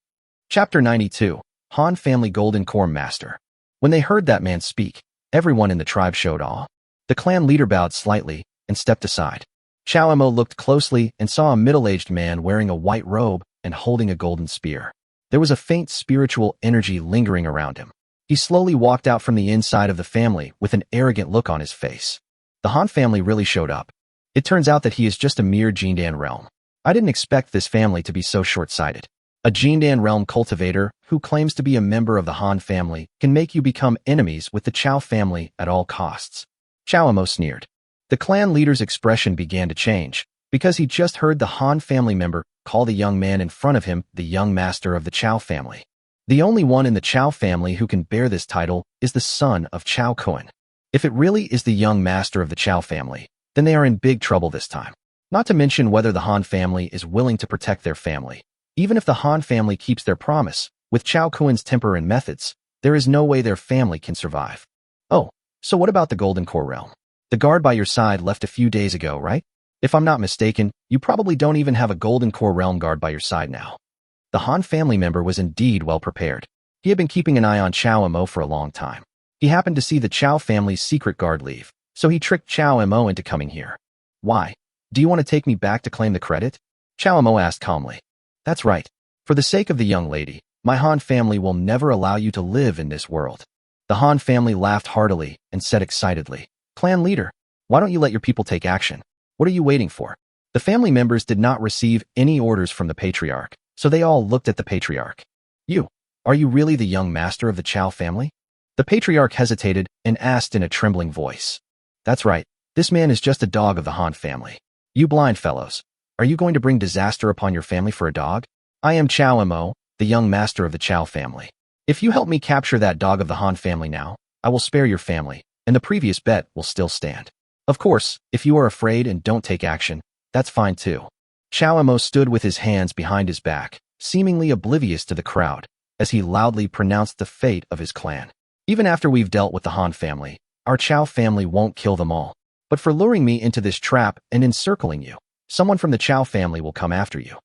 Chapter 92, Han Family Golden Core Master. When they heard that man speak, everyone in the tribe showed awe. The clan leader bowed slightly and stepped aside. Chow Mo looked closely and saw a middle-aged man wearing a white robe and holding a golden spear. There was a faint spiritual energy lingering around him. He slowly walked out from the inside of the family with an arrogant look on his face. The Han family really showed up. It turns out that he is just a mere Jindan realm. I didn't expect this family to be so short-sighted. A Jindan realm cultivator who claims to be a member of the Han family can make you become enemies with the Chow family at all costs. Chow Mo sneered. The clan leader's expression began to change because he just heard the Han family member call the young man in front of him the young master of the Chow family. The only one in the Chow family who can bear this title is the son of Chow Kun. If it really is the young master of the Chow family, then they are in big trouble this time. Not to mention whether the Han family is willing to protect their family. Even if the Han family keeps their promise, with Chow Kun's temper and methods, there is no way their family can survive. Oh, so what about the Golden Core realm? The guard by your side left a few days ago, right? If I'm not mistaken, you probably don't even have a Golden Core realm guard by your side now. The Han family member was indeed well prepared. He had been keeping an eye on Chow Mo for a long time. He happened to see the Chow family's secret guard leave, so he tricked Chow Mo into coming here. Why? Do you want to take me back to claim the credit? Chow Mo asked calmly. That's right. For the sake of the young lady, my Han family will never allow you to live in this world. The Han family laughed heartily and said excitedly, Clan leader, why don't you let your people take action? What are you waiting for? The family members did not receive any orders from the patriarch, so they all looked at the patriarch. Are you really the young master of the Chow family? The patriarch hesitated and asked in a trembling voice. That's right. This man is just a dog of the Han family. You blind fellows. Are you going to bring disaster upon your family for a dog? I am Chow Mo, the young master of the Chow family. If you help me capture that dog of the Han family now, I will spare your family, and the previous bet will still stand. Of course, if you are afraid and don't take action, that's fine too. Chow Mo stood with his hands behind his back, seemingly oblivious to the crowd, as he loudly pronounced the fate of his clan. Even after we've dealt with the Han family, our Chow family won't kill them all. But for luring me into this trap and encircling you, someone from the Chow family will come after you.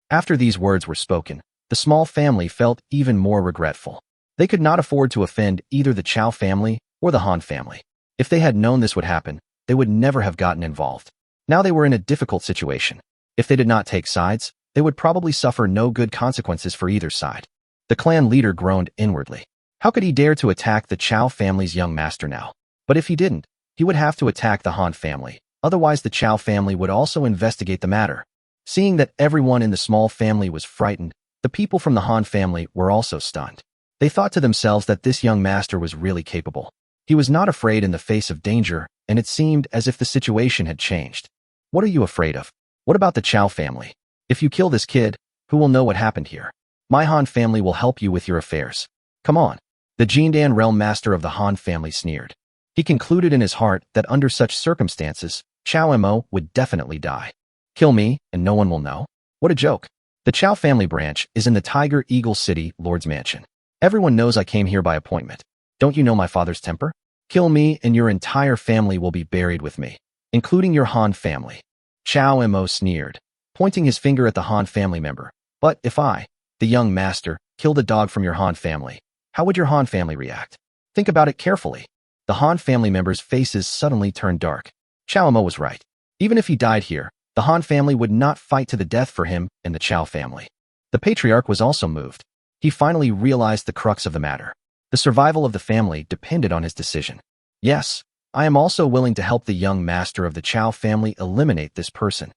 After these words were spoken, the small family felt even more regretful. They could not afford to offend either the Chow family or the Han family. If they had known this would happen, they would never have gotten involved. Now they were in a difficult situation. If they did not take sides, they would probably suffer no good consequences for either side. The clan leader groaned inwardly. How could he dare to attack the Chow family's young master now? But if he didn't, he would have to attack the Han family. Otherwise, the Chow family would also investigate the matter. Seeing that everyone in the small family was frightened, the people from the Han family were also stunned. They thought to themselves that this young master was really capable. He was not afraid in the face of danger, and it seemed as if the situation had changed. What are you afraid of? What about the Chow family? If you kill this kid, who will know what happened here? My Han family will help you with your affairs. Come on. The Jindan realm master of the Han family sneered. He concluded in his heart that under such circumstances, Chow Mo would definitely die. Kill me, and no one will know? What a joke. The Chow family branch is in the Tiger Eagle City Lord's Mansion. Everyone knows I came here by appointment. Don't you know my father's temper? Kill me, and your entire family will be buried with me, including your Han family. Chow Mo sneered, pointing his finger at the Han family member. But if I, the young master, killed a dog from your Han family, how would your Han family react? Think about it carefully. The Han family members' faces suddenly turned dark. Chow Mo was right. Even if he died here, the Han family would not fight to the death for him and the Chow family. The patriarch was also moved. He finally realized the crux of the matter. The survival of the family depended on his decision. Yes, I am also willing to help the young master of the Chow family eliminate this person.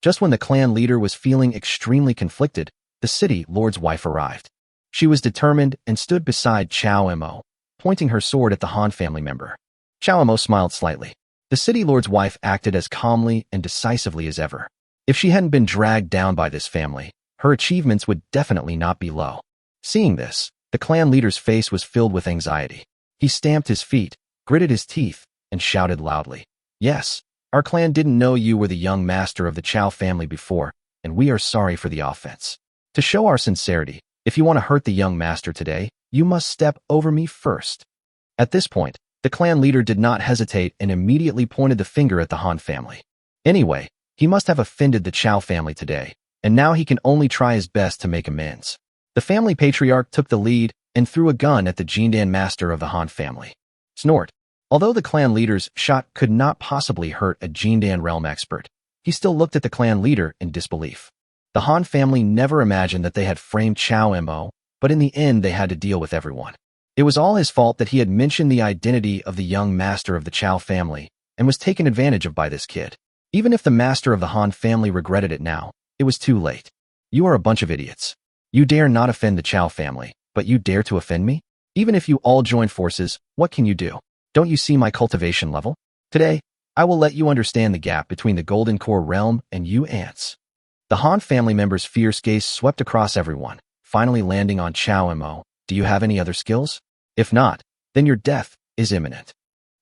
Just when the clan leader was feeling extremely conflicted, the city lord's wife arrived. She was determined and stood beside Chow Mo, pointing her sword at the Han family member. Chow Mo smiled slightly. The city lord's wife acted as calmly and decisively as ever. If she hadn't been dragged down by this family, her achievements would definitely not be low. Seeing this, the clan leader's face was filled with anxiety. He stamped his feet, gritted his teeth, and shouted loudly. Yes, our clan didn't know you were the young master of the Chow family before, and we are sorry for the offense. To show our sincerity, if you want to hurt the young master today, you must step over me first. At this point, the clan leader did not hesitate and immediately pointed the finger at the Han family. Anyway, he must have offended the Chow family today, and now he can only try his best to make amends. The family patriarch took the lead and threw a gun at the Jindan master of the Han family. Snort. Although the clan leader's shot could not possibly hurt a Jindan realm expert, he still looked at the clan leader in disbelief. The Han family never imagined that they had framed Chow Mo, but in the end they had to deal with everyone. It was all his fault that he had mentioned the identity of the young master of the Chow family and was taken advantage of by this kid. Even if the master of the Han family regretted it now, it was too late. You are a bunch of idiots. You dare not offend the Chow family, but you dare to offend me? Even if you all join forces, what can you do? Don't you see my cultivation level? Today, I will let you understand the gap between the Golden Core realm and you ants. The Han family member's fierce gaze swept across everyone, finally landing on Chow Mo. Do you have any other skills? If not, then your death is imminent.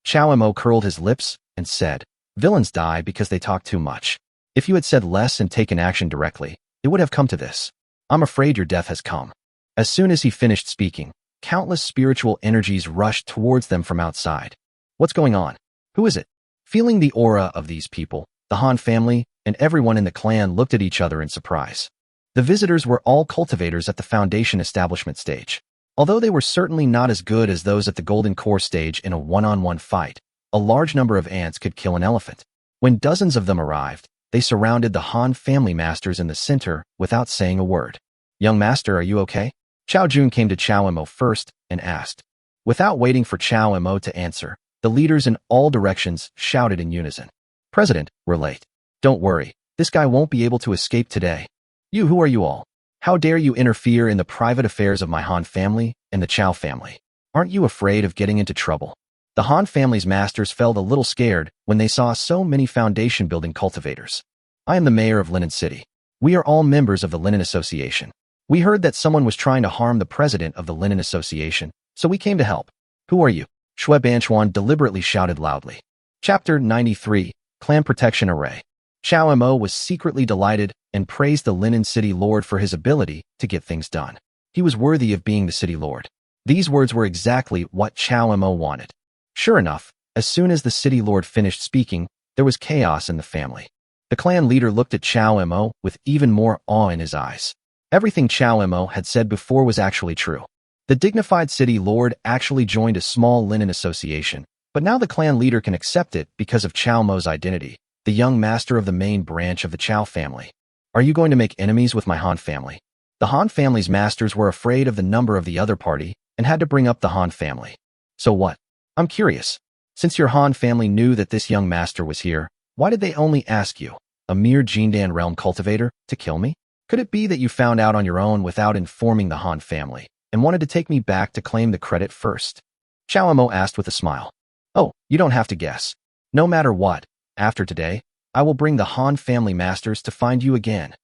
Chow Mo curled his lips and said, Villains die because they talk too much. If you had said less and taken action directly, it would have come to this. I'm afraid your death has come. As soon as he finished speaking, countless spiritual energies rushed towards them from outside. What's going on? Who is it? Feeling the aura of these people, the Han family and everyone in the clan looked at each other in surprise. The visitors were all cultivators at the Foundation establishment stage. Although they were certainly not as good as those at the Golden Core stage in a one-on-one fight, a large number of ants could kill an elephant. When dozens of them arrived, they surrounded the Han family masters in the center without saying a word. Young master, are you okay? Chow Jun came to Chow Mo first and asked. Without waiting for Chow Mo to answer, the leaders in all directions shouted in unison. President, we're late. Don't worry, this guy won't be able to escape today. Who are you all? How dare you interfere in the private affairs of my Han family and the Chow family? Aren't you afraid of getting into trouble? The Han family's masters felt a little scared when they saw so many foundation-building cultivators. I am the mayor of Linen City. We are all members of the Linen Association. We heard that someone was trying to harm the president of the Linen Association, so we came to help. Who are you? Shui Banchuan deliberately shouted loudly. Chapter 93, Clan Protection Array. Xiao Mo was secretly delighted and praised the Linen City Lord for his ability to get things done. He was worthy of being the city lord. These words were exactly what Xiao Mo wanted. Sure enough, as soon as the city lord finished speaking, there was chaos in the family. The clan leader looked at Xiao Mo with even more awe in his eyes. Everything Xiao Mo had said before was actually true. The dignified city lord actually joined a small linen association, but now the clan leader can accept it because of Xiao Mo's identity, the young master of the main branch of the Qiao family. Are you going to make enemies with my Han family? The Han family's masters were afraid of the number of the other party and had to bring up the Han family. So what? I'm curious. Since your Han family knew that this young master was here, why did they only ask you, a mere Jindan realm cultivator, to kill me? Could it be that you found out on your own without informing the Han family and wanted to take me back to claim the credit first? Xiao Mo asked with a smile. Oh, you don't have to guess. No matter what, after today, I will bring the Han family masters to find you again.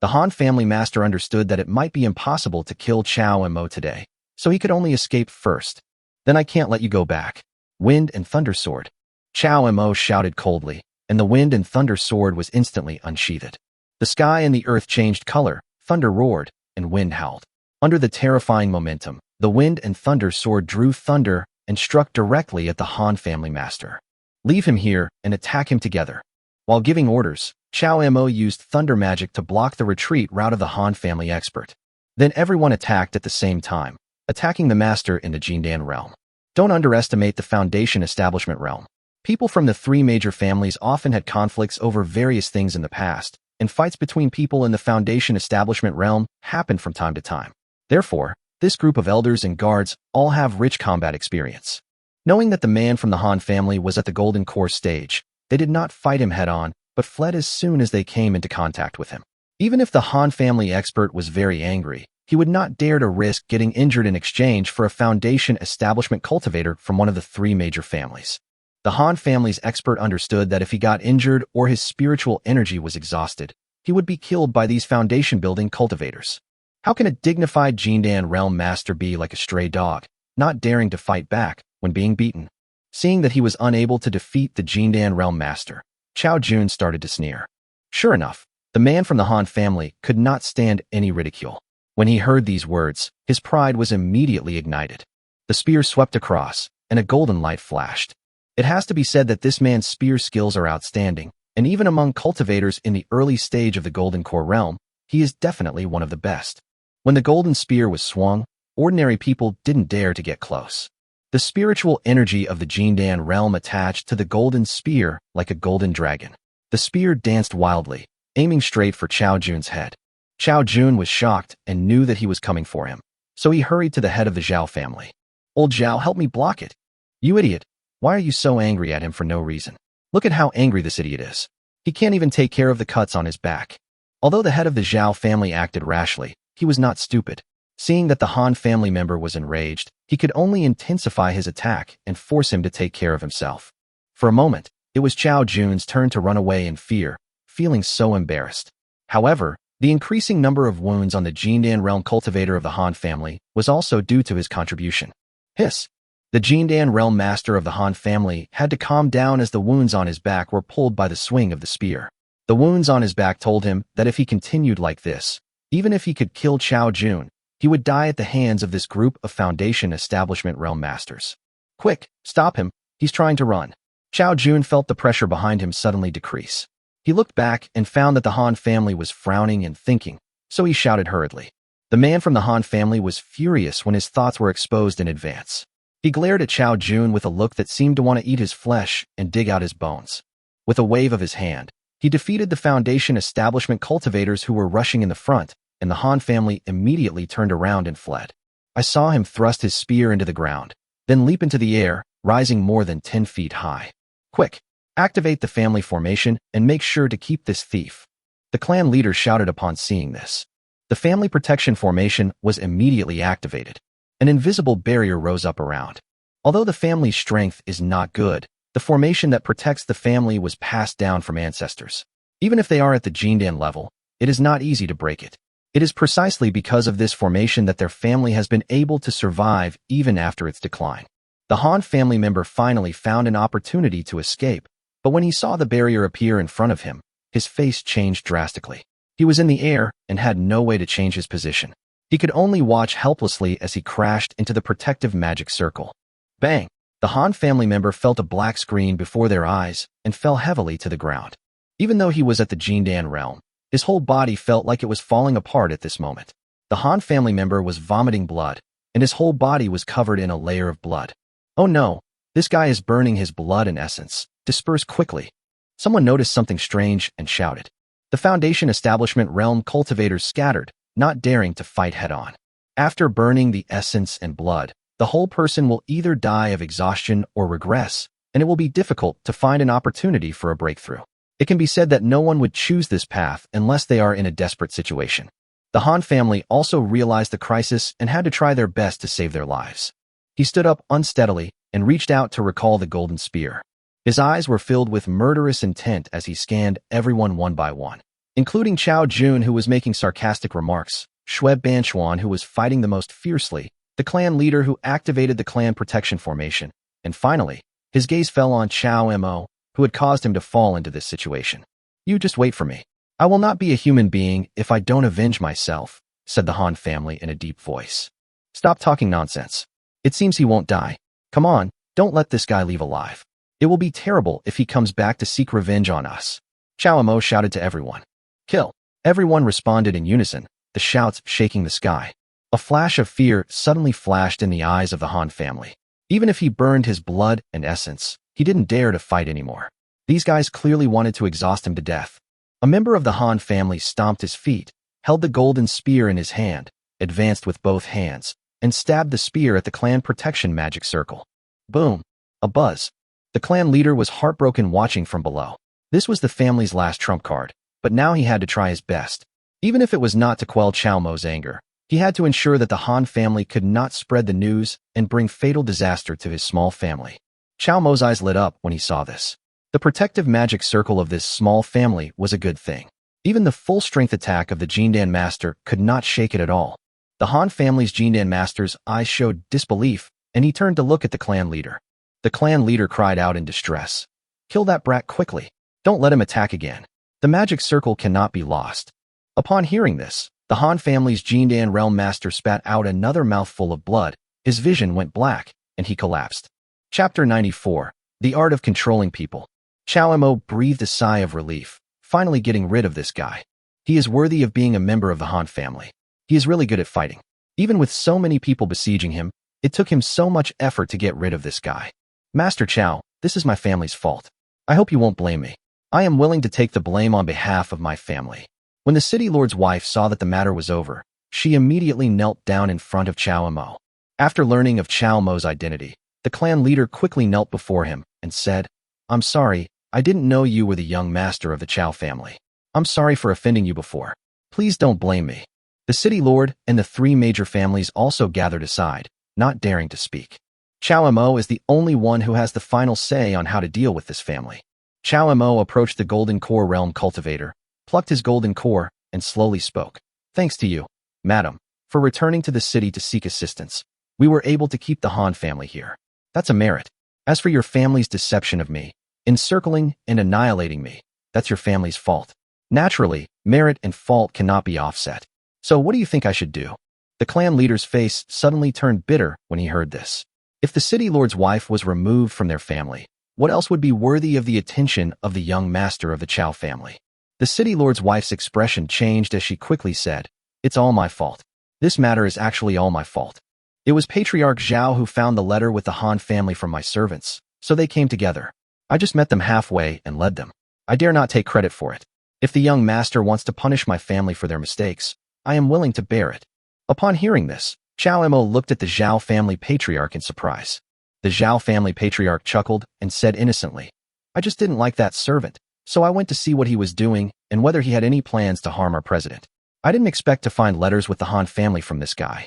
The Han family master understood that it might be impossible to kill Xiao Mo today, so he could only escape first. Then I can't let you go back. Wind and Thunder Sword. Xiao Mo shouted coldly, and the Wind and Thunder Sword was instantly unsheathed. The sky and the earth changed color, thunder roared, and wind howled. Under the terrifying momentum, the Wind and Thunder Sword drew thunder and struck directly at the Han family master. Leave him here and attack him together. While giving orders, Xiao Mo used thunder magic to block the retreat route of the Han family expert. Then everyone attacked at the same time, attacking the master in the Jindan realm. Don't underestimate the Foundation Establishment realm. People from the three major families often had conflicts over various things in the past, and fights between people in the Foundation Establishment realm happened from time to time. Therefore, this group of elders and guards all have rich combat experience. Knowing that the man from the Han family was at the Golden Core stage, they did not fight him head-on, but fled as soon as they came into contact with him. Even if the Han family expert was very angry, he would not dare to risk getting injured in exchange for a Foundation Establishment cultivator from one of the three major families. The Han family's expert understood that if he got injured or his spiritual energy was exhausted, he would be killed by these foundation-building cultivators. How can a dignified Jindan realm master be like a stray dog, not daring to fight back when being beaten? Seeing that he was unable to defeat the Jindan realm master, Qiao Jun started to sneer. Sure enough, the man from the Han family could not stand any ridicule. When he heard these words, his pride was immediately ignited. The spear swept across, and a golden light flashed. It has to be said that this man's spear skills are outstanding, and even among cultivators in the early stage of the Golden Core realm, he is definitely one of the best. When the golden spear was swung, ordinary people didn't dare to get close. The spiritual energy of the Jindan realm attached to the golden spear like a golden dragon. The spear danced wildly, aiming straight for Qiao Jun's head. Qiao Jun was shocked and knew that he was coming for him, so he hurried to the head of the Zhao family. Old Zhao, help me block it. You idiot. Why are you so angry at him for no reason? Look at how angry this idiot is. He can't even take care of the cuts on his back. Although the head of the Zhao family acted rashly, he was not stupid. Seeing that the Han family member was enraged, he could only intensify his attack and force him to take care of himself. For a moment, it was Qiao Jun's turn to run away in fear, feeling so embarrassed. However, the increasing number of wounds on the Jindan realm cultivator of the Han family was also due to his contribution. Hiss! The Jindan realm master of the Han family had to calm down as the wounds on his back were pulled by the swing of the spear. The wounds on his back told him that if he continued like this, even if he could kill Qiao Jun, he would die at the hands of this group of Foundation Establishment realm masters. Quick, stop him, he's trying to run. Qiao Jun felt the pressure behind him suddenly decrease. He looked back and found that the Han family was frowning and thinking, so he shouted hurriedly. The man from the Han family was furious when his thoughts were exposed in advance. He glared at Qiao Jun with a look that seemed to want to eat his flesh and dig out his bones. With a wave of his hand, he defeated the Foundation Establishment cultivators who were rushing in the front, and the Han family immediately turned around and fled. I saw him thrust his spear into the ground, then leap into the air, rising more than 10 feet high. Quick! Activate the family formation and make sure to keep this thief. The clan leader shouted upon seeing this. The family protection formation was immediately activated. An invisible barrier rose up around. Although the family's strength is not good, the formation that protects the family was passed down from ancestors. Even if they are at the Jindan level, it is not easy to break it. It is precisely because of this formation that their family has been able to survive even after its decline. The Han family member finally found an opportunity to escape, but when he saw the barrier appear in front of him, his face changed drastically. He was in the air and had no way to change his position. He could only watch helplessly as he crashed into the protective magic circle. Bang! The Han family member felt a black screen before their eyes and fell heavily to the ground. Even though he was at the Jindan realm, his whole body felt like it was falling apart at this moment. The Han family member was vomiting blood, and his whole body was covered in a layer of blood. Oh no, this guy is burning his blood and essence. Disperse quickly. Someone noticed something strange and shouted. The Foundation establishment realm cultivators scattered, not daring to fight head-on. After burning the essence and blood, the whole person will either die of exhaustion or regress, and it will be difficult to find an opportunity for a breakthrough. It can be said that no one would choose this path unless they are in a desperate situation. The Han family also realized the crisis and had to try their best to save their lives. He stood up unsteadily and reached out to recall the golden spear. His eyes were filled with murderous intent as he scanned everyone one by one, including Chao Jun, who was making sarcastic remarks, Xue Banchuan, who was fighting the most fiercely, the clan leader who activated the clan protection formation, and finally, his gaze fell on Chao Mo, who had caused him to fall into this situation. You just wait for me. I will not be a human being if I don't avenge myself, said the Han family in a deep voice. Stop talking nonsense. It seems he won't die. Come on, don't let this guy leave alive. It will be terrible if he comes back to seek revenge on us. Chao Mo shouted to everyone. Kill. Everyone responded in unison, the shouts shaking the sky. A flash of fear suddenly flashed in the eyes of the Han family. Even if he burned his blood and essence, he didn't dare to fight anymore. These guys clearly wanted to exhaust him to death. A member of the Han family stomped his feet, held the golden spear in his hand, advanced with both hands, and stabbed the spear at the clan protection magic circle. Boom! A buzz. The clan leader was heartbroken watching from below. This was the family's last trump card, but now he had to try his best. Even if it was not to quell Chao Mo's anger, he had to ensure that the Han family could not spread the news and bring fatal disaster to his small family. Chao Mo's eyes lit up when he saw this. The protective magic circle of this small family was a good thing. Even the full-strength attack of the Jindan Master could not shake it at all. The Han family's Jindan Master's eyes showed disbelief, and he turned to look at the clan leader. The clan leader cried out in distress. Kill that brat quickly. Don't let him attack again. The magic circle cannot be lost. Upon hearing this, the Han family's Jindan realm master spat out another mouthful of blood, his vision went black, and he collapsed. Chapter 94. The Art of Controlling People. Chao Mo breathed a sigh of relief, finally getting rid of this guy. He is worthy of being a member of the Han family. He is really good at fighting. Even with so many people besieging him, it took him so much effort to get rid of this guy. Master Chao, this is my family's fault. I hope you won't blame me. I am willing to take the blame on behalf of my family. When the city lord's wife saw that the matter was over, she immediately knelt down in front of Chao Mo. After learning of Chao Mo's identity, the clan leader quickly knelt before him and said, I'm sorry, I didn't know you were the young master of the Chao family. I'm sorry for offending you before. Please don't blame me. The city lord and the three major families also gathered aside, not daring to speak. Chao Mo is the only one who has the final say on how to deal with this family. Chao Mo approached the Golden Core Realm cultivator, plucked his golden core, and slowly spoke. Thanks to you, madam, for returning to the city to seek assistance. We were able to keep the Han family here. That's a merit. As for your family's deception of me, encircling and annihilating me, that's your family's fault. Naturally, merit and fault cannot be offset. So what do you think I should do? The clan leader's face suddenly turned bitter when he heard this. If the city lord's wife was removed from their family, what else would be worthy of the attention of the young master of the Chao family? The city lord's wife's expression changed as she quickly said, It's all my fault. This matter is actually all my fault. It was Patriarch Zhao who found the letter with the Han family from my servants, so they came together. I just met them halfway and led them. I dare not take credit for it. If the young master wants to punish my family for their mistakes, I am willing to bear it. Upon hearing this, Chao Mo looked at the Zhao family patriarch in surprise. The Zhao family patriarch chuckled and said innocently, I just didn't like that servant, so I went to see what he was doing and whether he had any plans to harm our president. I didn't expect to find letters with the Han family from this guy.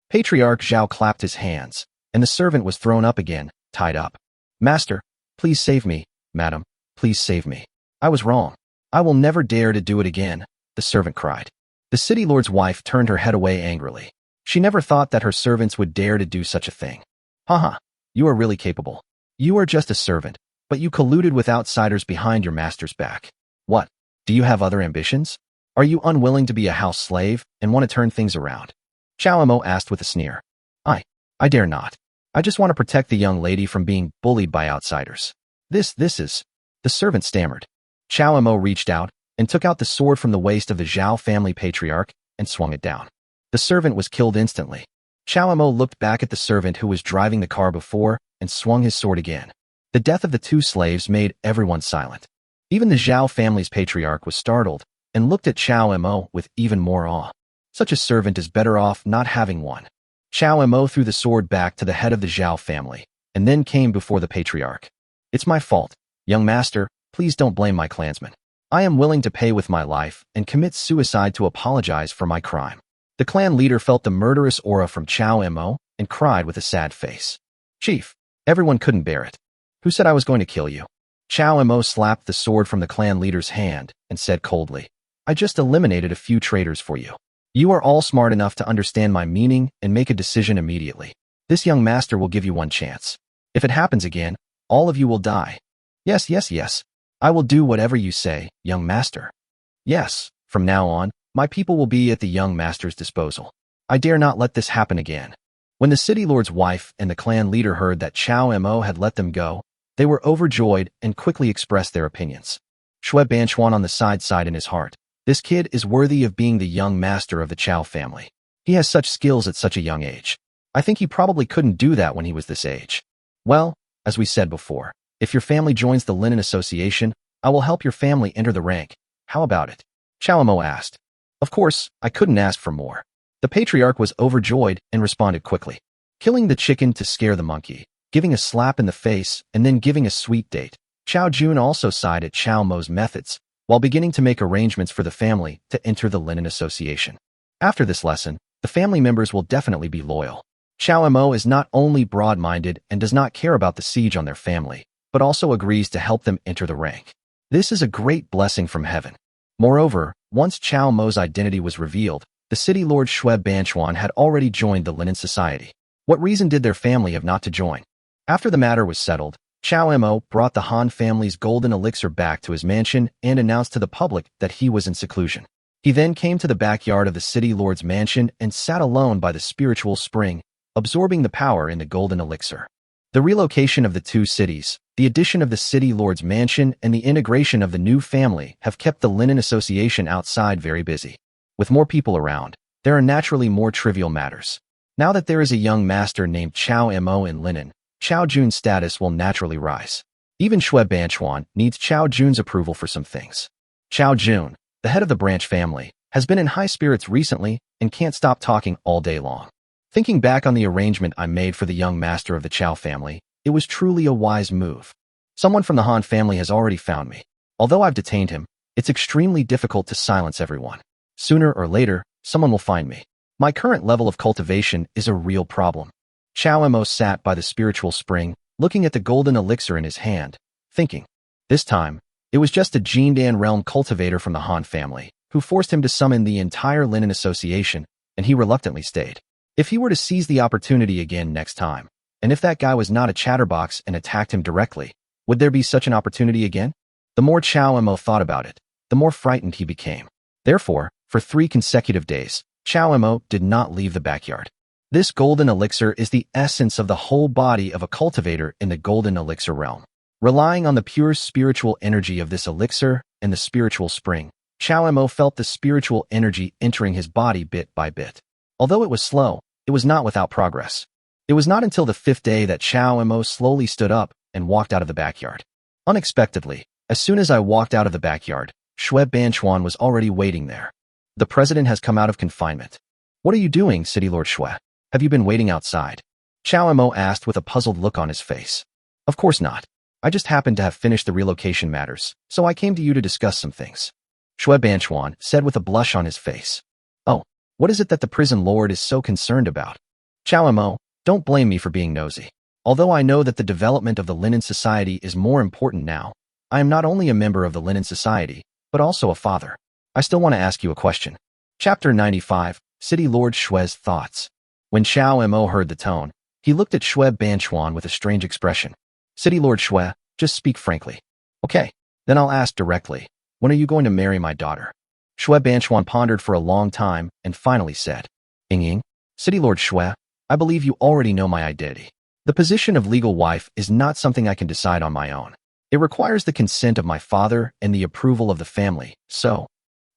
Patriarch Zhao clapped his hands. and the servant was thrown up again, tied up. Master, please save me. Madam, please save me. I was wrong. I will never dare to do it again, the servant cried. The city lord's wife turned her head away angrily. She never thought that her servants would dare to do such a thing. Haha, you are really capable. You are just a servant, but you colluded with outsiders behind your master's back. What? Do you have other ambitions? Are you unwilling to be a house slave and want to turn things around? Chow Mo asked with a sneer. I dare not. I just want to protect the young lady from being bullied by outsiders. This is... The servant stammered. Chow Mo reached out and took out the sword from the waist of the Zhao family patriarch and swung it down. The servant was killed instantly. Chow Mo looked back at the servant who was driving the car before and swung his sword again. The death of the two slaves made everyone silent. Even the Zhao family's patriarch was startled and looked at Chow Mo with even more awe. Such a servant is better off not having one. Chow Mo threw the sword back to the head of the Zhao family and then came before the patriarch. It's my fault. Young master, please don't blame my clansmen. I am willing to pay with my life and commit suicide to apologize for my crime. The clan leader felt the murderous aura from Chow Mo and cried with a sad face. Chief, everyone couldn't bear it. Who said I was going to kill you? Chow Mo slapped the sword from the clan leader's hand and said coldly, I just eliminated a few traitors for you. You are all smart enough to understand my meaning and make a decision immediately. This young master will give you one chance. If it happens again, all of you will die. Yes. I will do whatever you say, young master. Yes, from now on, my people will be at the young master's disposal. I dare not let this happen again. When the city lord's wife and the clan leader heard that Chow Mo had let them go, they were overjoyed and quickly expressed their opinions. Shui Banchuan on the side in his heart. This kid is worthy of being the young master of the Chow family. He has such skills at such a young age. I think he probably couldn't do that when he was this age. Well, as we said before, if your family joins the Linen Association, I will help your family enter the rank. How about it? Chow Mo asked. Of course, I couldn't ask for more. The patriarch was overjoyed and responded quickly. Killing the chicken to scare the monkey, giving a slap in the face, and then giving a sweet date. Chow Jun also sighed at Chow Mo's methods, while beginning to make arrangements for the family to enter the Linen Association. After this lesson, the family members will definitely be loyal. Chow Mo is not only broad-minded and does not care about the siege on their family, but also agrees to help them enter the rank. This is a great blessing from heaven. Moreover, once Chow Mo's identity was revealed, the city lord Shui Banchuan had already joined the Linen Society. What reason did their family have not to join? After the matter was settled, Chow Mo brought the Han family's golden elixir back to his mansion and announced to the public that he was in seclusion. He then came to the backyard of the city lord's mansion and sat alone by the spiritual spring, absorbing the power in the golden elixir. The relocation of the two cities, the addition of the city lord's mansion, and the integration of the new family have kept the Linen Association outside very busy. With more people around, there are naturally more trivial matters. Now that there is a young master named Chow Mo in Linen, Chow Jun's status will naturally rise. Even Shui Banchuan needs Chow Jun's approval for some things. Chow Jun, the head of the branch family, has been in high spirits recently and can't stop talking all day long. Thinking back on the arrangement I made for the young master of the Chow family, it was truly a wise move. Someone from the Han family has already found me. Although I've detained him, it's extremely difficult to silence everyone. Sooner or later, someone will find me. My current level of cultivation is a real problem. Chow Mo sat by the spiritual spring, looking at the golden elixir in his hand, thinking. This time, it was just a Jindan realm cultivator from the Han family, who forced him to summon the entire Linen Association, and he reluctantly stayed. If he were to seize the opportunity again next time, and if that guy was not a chatterbox and attacked him directly, would there be such an opportunity again? The more Chow Mo thought about it, the more frightened he became. Therefore, for 3 consecutive days, Chow Mo did not leave the backyard. This golden elixir is the essence of the whole body of a cultivator in the golden elixir realm. Relying on the pure spiritual energy of this elixir and the spiritual spring, Chow Mo felt the spiritual energy entering his body bit by bit. Although it was slow, it was not without progress. It was not until the 5th day that Chow Mo slowly stood up and walked out of the backyard. Unexpectedly, as soon as I walked out of the backyard, Shui Banchuan was already waiting there. The president has come out of confinement. What are you doing, City Lord Shui? Have you been waiting outside? Chow Mo asked with a puzzled look on his face. Of course not. I just happened to have finished the relocation matters, so I came to you to discuss some things. Shui Banchuan said with a blush on his face. Oh, what is it that the prison lord is so concerned about? Chow Mo, Don't blame me for being nosy. Although I know that the development of the Linen Society is more important now, I am not only a member of the Linen Society, but also a father. I still want to ask you a question. Chapter 95, City Lord Shue's Thoughts. When Xiao Mo heard the tone, he looked at Shui Banchuan with a strange expression. City Lord Shui, just speak frankly. Okay, then I'll ask directly. When are you going to marry my daughter? Shui Banchuan pondered for a long time and finally said, Ying, City Lord Shui, I believe you already know my identity. The position of legal wife is not something I can decide on my own. It requires the consent of my father and the approval of the family, so.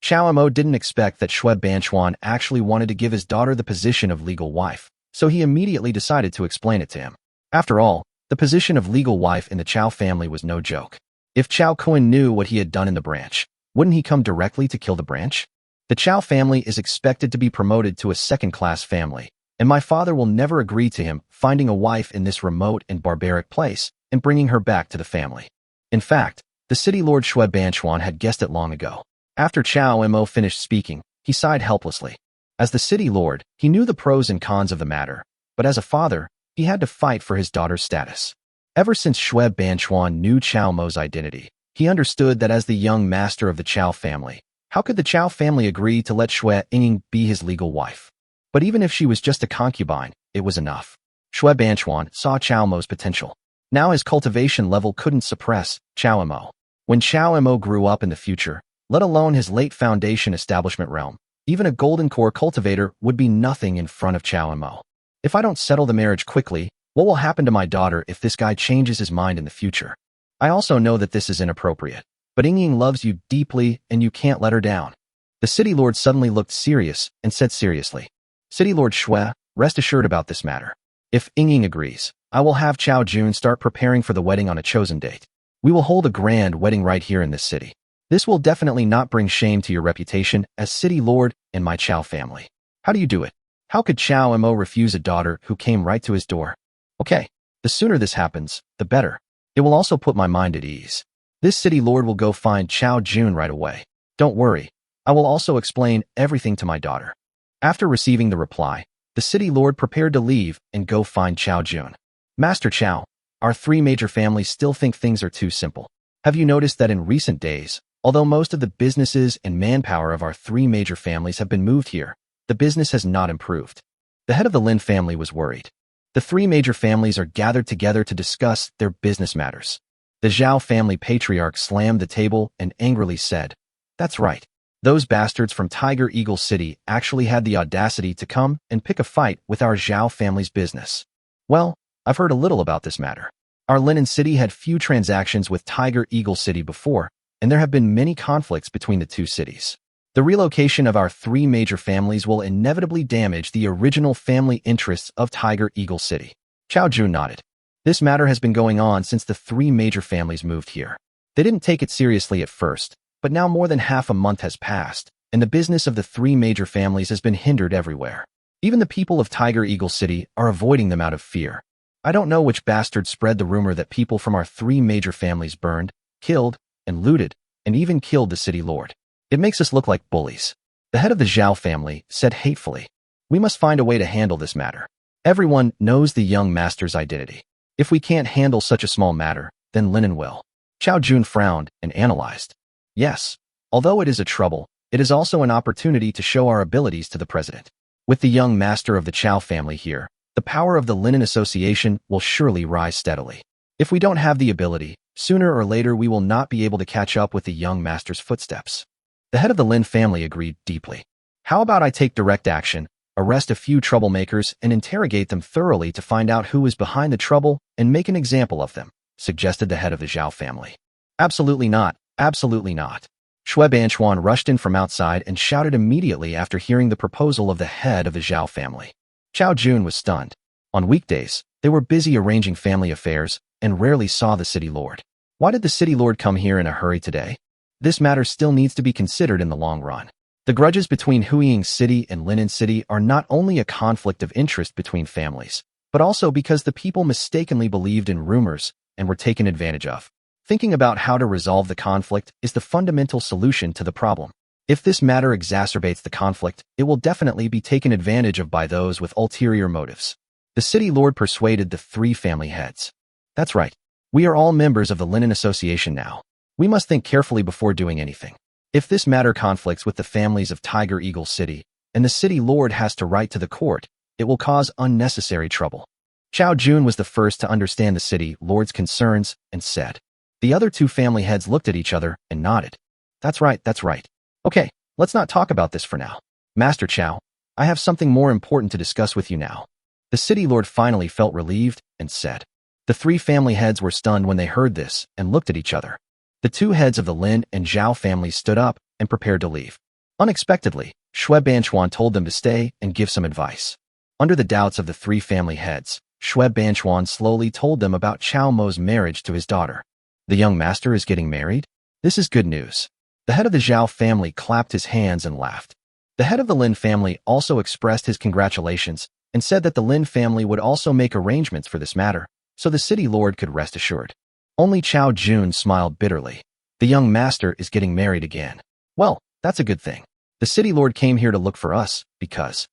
Xiao Mo didn't expect that Shui Banchuan actually wanted to give his daughter the position of legal wife, so he immediately decided to explain it to him. After all, the position of legal wife in the Chao family was no joke. If Chao Kun knew what he had done in the branch, wouldn't he come directly to kill the branch? The Chao family is expected to be promoted to a second-class family, and my father will never agree to him finding a wife in this remote and barbaric place and bringing her back to the family. In fact, the city lord Shui Banchuan had guessed it long ago. After Xiao Mo finished speaking, he sighed helplessly. As the city lord, he knew the pros and cons of the matter, but as a father, he had to fight for his daughter's status. Ever since Shui Banchuan knew Xiao Mo's identity, he understood that as the young master of the Chao family, how could the Chao family agree to let Shui Ying be his legal wife? But even if she was just a concubine, it was enough. Shui Banchuan saw Xiao Mo's potential. Now his cultivation level couldn't suppress Xiao Mo. When Xiao Mo grew up in the future, let alone his late foundation establishment realm, even a golden core cultivator would be nothing in front of Xiao Mo. If I don't settle the marriage quickly, what will happen to my daughter if this guy changes his mind in the future? I also know that this is inappropriate, but Ying loves you deeply and you can't let her down. The city lord suddenly looked serious and said seriously, City Lord Shui, rest assured about this matter. If Ying agrees, I will have Chao Jun start preparing for the wedding on a chosen date. We will hold a grand wedding right here in this city. This will definitely not bring shame to your reputation as city lord and my Chao family. How do you do it? How could Xiao Mo refuse a daughter who came right to his door? Okay, the sooner this happens, the better. It will also put my mind at ease. This city lord will go find Chao Jun right away. Don't worry, I will also explain everything to my daughter. After receiving the reply, the city lord prepared to leave and go find Chao Jun. Master Chao, our three major families still think things are too simple. Have you noticed that in recent days, although most of the businesses and manpower of our three major families have been moved here, the business has not improved? The head of the Lin family was worried. The three major families are gathered together to discuss their business matters. The Zhao family patriarch slammed the table and angrily said, That's right. Those bastards from Tiger Eagle City actually had the audacity to come and pick a fight with our Zhao family's business. Well, I've heard a little about this matter. Our Linen City had few transactions with Tiger Eagle City before, and there have been many conflicts between the two cities. The relocation of our three major families will inevitably damage the original family interests of Tiger Eagle City. Chao Jun nodded. This matter has been going on since the three major families moved here. They didn't take it seriously at first, but now more than half a month has passed, and the business of the three major families has been hindered everywhere. Even the people of Tiger Eagle City are avoiding them out of fear. I don't know which bastard spread the rumor that people from our three major families burned, killed, and looted, and even killed the city lord. It makes us look like bullies. The head of the Zhao family said hatefully, We must find a way to handle this matter. Everyone knows the young master's identity. If we can't handle such a small matter, then Linen will. Chao Jun frowned and analyzed. Yes, although it is a trouble, it is also an opportunity to show our abilities to the president. With the young master of the Chao family here, the power of the Linen Association will surely rise steadily. If we don't have the ability, sooner or later we will not be able to catch up with the young master's footsteps. The head of the Lin family agreed deeply. How about I take direct action, arrest a few troublemakers and interrogate them thoroughly to find out who is behind the trouble and make an example of them, suggested the head of the Zhao family. Absolutely not, absolutely not. Shui Banchuan rushed in from outside and shouted immediately after hearing the proposal of the head of the Zhao family. Chao Jun was stunned. On weekdays, they were busy arranging family affairs and rarely saw the city lord. Why did the city lord come here in a hurry today? This matter still needs to be considered in the long run. The grudges between Huiying City and Linen City are not only a conflict of interest between families, but also because the people mistakenly believed in rumors and were taken advantage of. Thinking about how to resolve the conflict is the fundamental solution to the problem. If this matter exacerbates the conflict, it will definitely be taken advantage of by those with ulterior motives. The city lord persuaded the three family heads. That's right. We are all members of the Linen Association now. We must think carefully before doing anything. If this matter conflicts with the families of Tiger Eagle City, and the city lord has to write to the court, it will cause unnecessary trouble. Chao Jun was the first to understand the city lord's concerns and said. The other two family heads looked at each other and nodded. That's right, that's right. Okay, let's not talk about this for now. Master Chao, I have something more important to discuss with you now. The city lord finally felt relieved and said. The three family heads were stunned when they heard this and looked at each other. The two heads of the Lin and Zhao families stood up and prepared to leave. Unexpectedly, Shui Banchuan told them to stay and give some advice. Under the doubts of the three family heads, Shui Banchuan slowly told them about Chao Mo's marriage to his daughter. The young master is getting married? This is good news. The head of the Zhao family clapped his hands and laughed. The head of the Lin family also expressed his congratulations and said that the Lin family would also make arrangements for this matter, so the city lord could rest assured. Only Chao Jun smiled bitterly. The young master is getting married again. Well, that's a good thing. The city lord came here to look for us, because...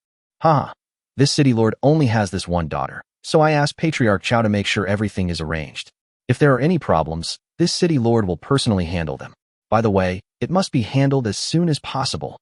This city lord only has this one daughter, so I asked Patriarch Chao to make sure everything is arranged. If there are any problems, this city lord will personally handle them. By the way, it must be handled as soon as possible.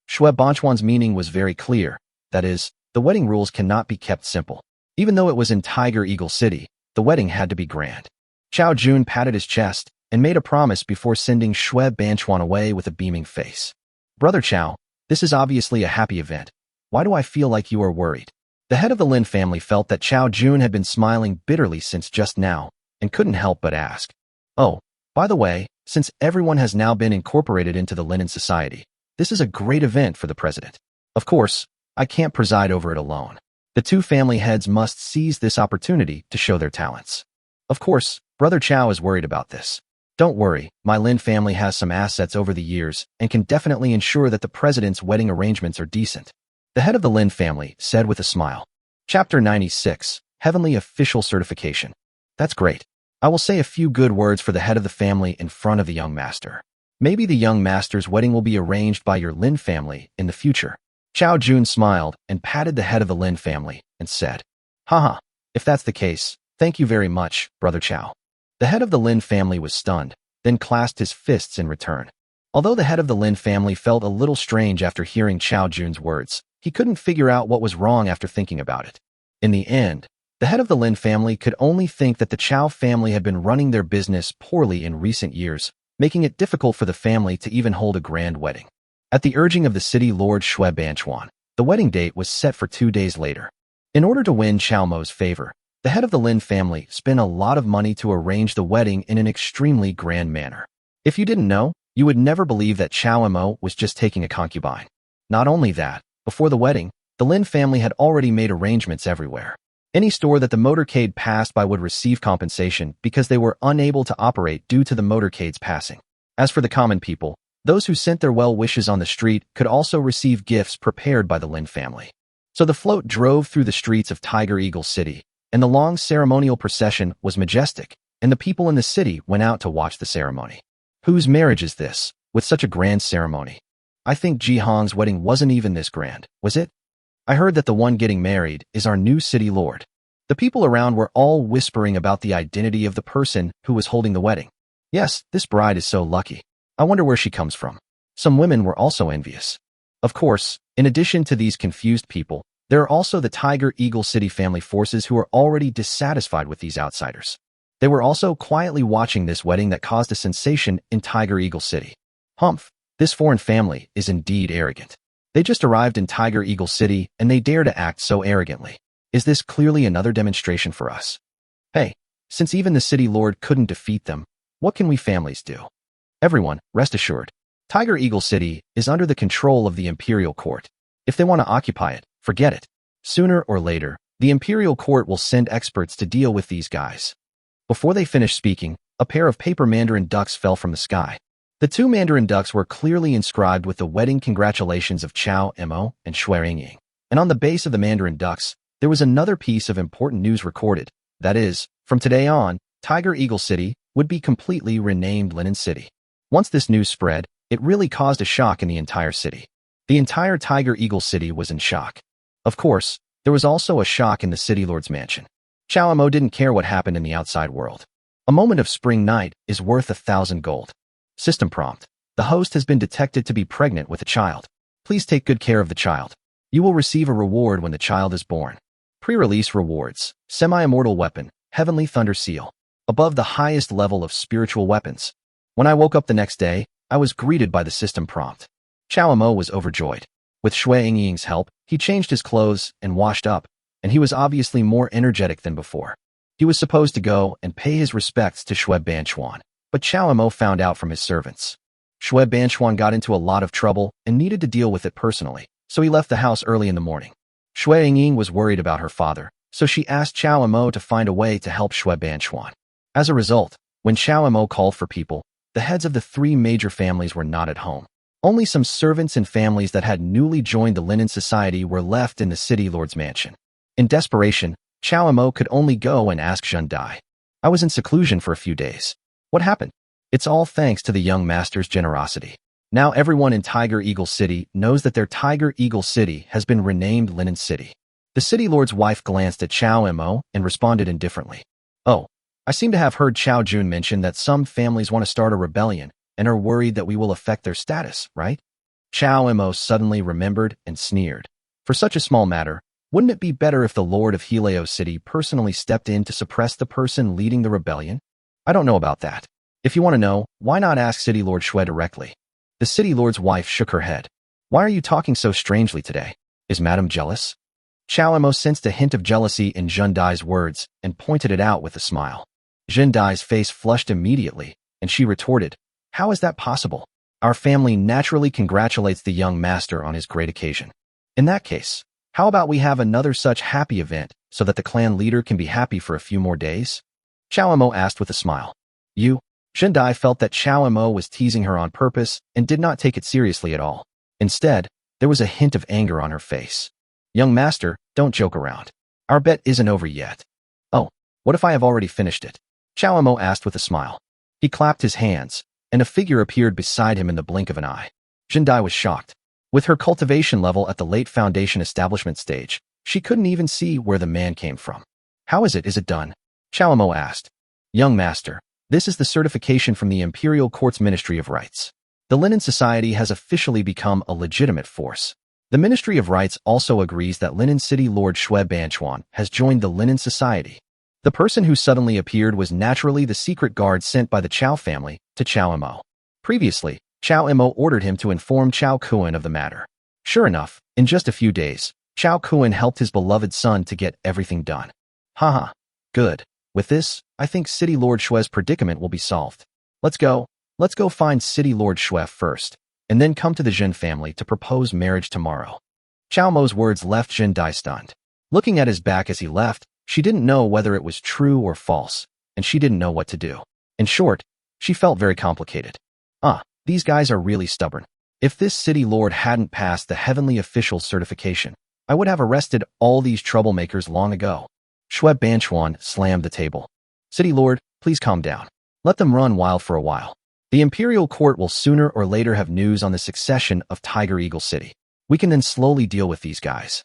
Shui Banchuan's meaning was very clear. That is, the wedding rules cannot be kept simple. Even though it was in Tiger Eagle City, the wedding had to be grand. Chao Jun patted his chest and made a promise before sending Shui Banchuan away with a beaming face. Brother Chao, this is obviously a happy event. Why do I feel like you are worried? The head of the Lin family felt that Chao Jun had been smiling bitterly since just now and couldn't help but ask. Oh, by the way, since everyone has now been incorporated into the Linen Society, this is a great event for the president. Of course, I can't preside over it alone. The two family heads must seize this opportunity to show their talents. Of course, Brother Chao is worried about this. Don't worry, my Lin family has some assets over the years and can definitely ensure that the president's wedding arrangements are decent. The head of the Lin family said with a smile. Chapter 96, Heavenly Official Certification. That's great. I will say a few good words for the head of the family in front of the young master. Maybe the young master's wedding will be arranged by your Lin family in the future. Chao Jun smiled and patted the head of the Lin family and said, if that's the case, thank you very much, Brother Chao. The head of the Lin family was stunned, then clasped his fists in return. Although the head of the Lin family felt a little strange after hearing Chao Jun's words, he couldn't figure out what was wrong after thinking about it. In the end, the head of the Lin family could only think that the Chao family had been running their business poorly in recent years, making it difficult for the family to even hold a grand wedding. At the urging of the city lord Shui Banchuan, the wedding date was set for 2 days later. In order to win Chao Mo's favor, the head of the Lin family spent a lot of money to arrange the wedding in an extremely grand manner. If you didn't know, you would never believe that Chao Mo was just taking a concubine. Not only that, before the wedding, the Lin family had already made arrangements everywhere. Any store that the motorcade passed by would receive compensation because they were unable to operate due to the motorcade's passing. As for the common people, those who sent their well wishes on the street could also receive gifts prepared by the Lin family. So the float drove through the streets of Tiger Eagle City, and the long ceremonial procession was majestic, and the people in the city went out to watch the ceremony. Whose marriage is this, with such a grand ceremony? I think Ji Hong's wedding wasn't even this grand, was it? I heard that the one getting married is our new city lord. The people around were all whispering about the identity of the person who was holding the wedding. Yes, this bride is so lucky. I wonder where she comes from. Some women were also envious. Of course, in addition to these confused people, there are also the Tiger Eagle City family forces who are already dissatisfied with these outsiders. They were also quietly watching this wedding that caused a sensation in Tiger Eagle City. Humph, this foreign family is indeed arrogant. They just arrived in Tiger Eagle City and they dare to act so arrogantly. Is this clearly another demonstration for us? Hey, since even the city lord couldn't defeat them, what can we families do? Everyone, rest assured. Tiger Eagle City is under the control of the Imperial Court. If they want to occupy it, forget it. Sooner or later, the Imperial Court will send experts to deal with these guys. Before they finished speaking, a pair of paper mandarin ducks fell from the sky. The 2 mandarin ducks were clearly inscribed with the wedding congratulations of Chao Mo and Shui Ringying. And on the base of the mandarin ducks, there was another piece of important news recorded. That is, from today on, Tiger Eagle City would be completely renamed Linen City. Once this news spread, it really caused a shock in the entire city. The entire Tiger Eagle City was in shock. Of course, There was also a shock in the city lord's mansion. Chow Mo didn't care what happened in the outside world. A moment of spring night is worth 1,000 gold. System prompt. The host has been detected to be pregnant with a child. Please take good care of the child. You will receive a reward when the child is born. Pre-release rewards. Semi-immortal weapon. Heavenly thunder seal. Above the highest level of spiritual weapons. When I woke up the next day, I was greeted by the system prompt. Chow Mo was overjoyed. With Shui Yingying's help, he changed his clothes and washed up, and he was obviously more energetic than before. He was supposed to go and pay his respects to Shui Banchuan, but Chow Mo found out from his servants. Shui Banchuan got into a lot of trouble and needed to deal with it personally, so he left the house early in the morning. Shui Yingying was worried about her father, so she asked Chow Mo to find a way to help Shui Banchuan. As a result, when Chow Mo called for people, the heads of the 3 major families were not at home. Only some servants and families that had newly joined the Linen Society were left in the city lord's mansion. In desperation, Chow Mo could only go and ask Zhen Dai. I was in seclusion for a few days. What happened? It's all thanks to the young master's generosity. Now everyone in Tiger Eagle City knows that their Tiger Eagle City has been renamed Linen City. The city lord's wife glanced at Chow Mo and responded indifferently. Oh, I seem to have heard Chow Jun mention that some families want to start a rebellion and are worried that we will affect their status, right? Chow Mo suddenly remembered and sneered. For such a small matter, wouldn't it be better if the Lord of Helio City personally stepped in to suppress the person leading the rebellion? I don't know about that. If you want to know, why not ask City Lord Shui directly? The City Lord's wife shook her head. Why are you talking so strangely today? Is Madame jealous? Chow Mo sensed a hint of jealousy in Zhen Dai's words and pointed it out with a smile. Zhen Dai's face flushed immediately, and she retorted, how is that possible? Our family naturally congratulates the young master on his great occasion. In that case, how about we have another such happy event so that the clan leader can be happy for a few more days? Chow Mo asked with a smile. You? Zhen Dai felt that Chow Mo was teasing her on purpose and did not take it seriously at all. Instead, there was a hint of anger on her face. Young master, don't joke around. Our bet isn't over yet. Oh, what if I have already finished it? Chow Mo asked with a smile. He clapped his hands, and a figure appeared beside him in the blink of an eye. Zhen Dai was shocked. With her cultivation level at the late foundation establishment stage, she couldn't even see where the man came from. How is it done? Chow Mo asked. Young master, this is the certification from the Imperial Court's Ministry of Rights. The Linen Society has officially become a legitimate force. The Ministry of Rights also agrees that Linen City Lord Shui Banchuan has joined the Linen Society. The person who suddenly appeared was naturally the secret guard sent by the Chow family to Chow Mo. Previously, Chow Mo ordered him to inform Chow Kuan of the matter. Sure enough, in just a few days, Chow Kuan helped his beloved son to get everything done. Haha, good. With this, I think City Lord Shui's predicament will be solved. Let's go find City Lord Shui first, and then come to the Zhen family to propose marriage tomorrow. Chow Mo's words left Zhen Dai stunned. Looking at his back as he left, she didn't know whether it was true or false, and she didn't know what to do. In short, she felt very complicated. These guys are really stubborn. If this city lord hadn't passed the heavenly official certification, I would have arrested all these troublemakers long ago. Shui Banchuan slammed the table. City lord, please calm down. Let them run wild for a while. The Imperial Court will sooner or later have news on the succession of Tiger Eagle City. We can then slowly deal with these guys.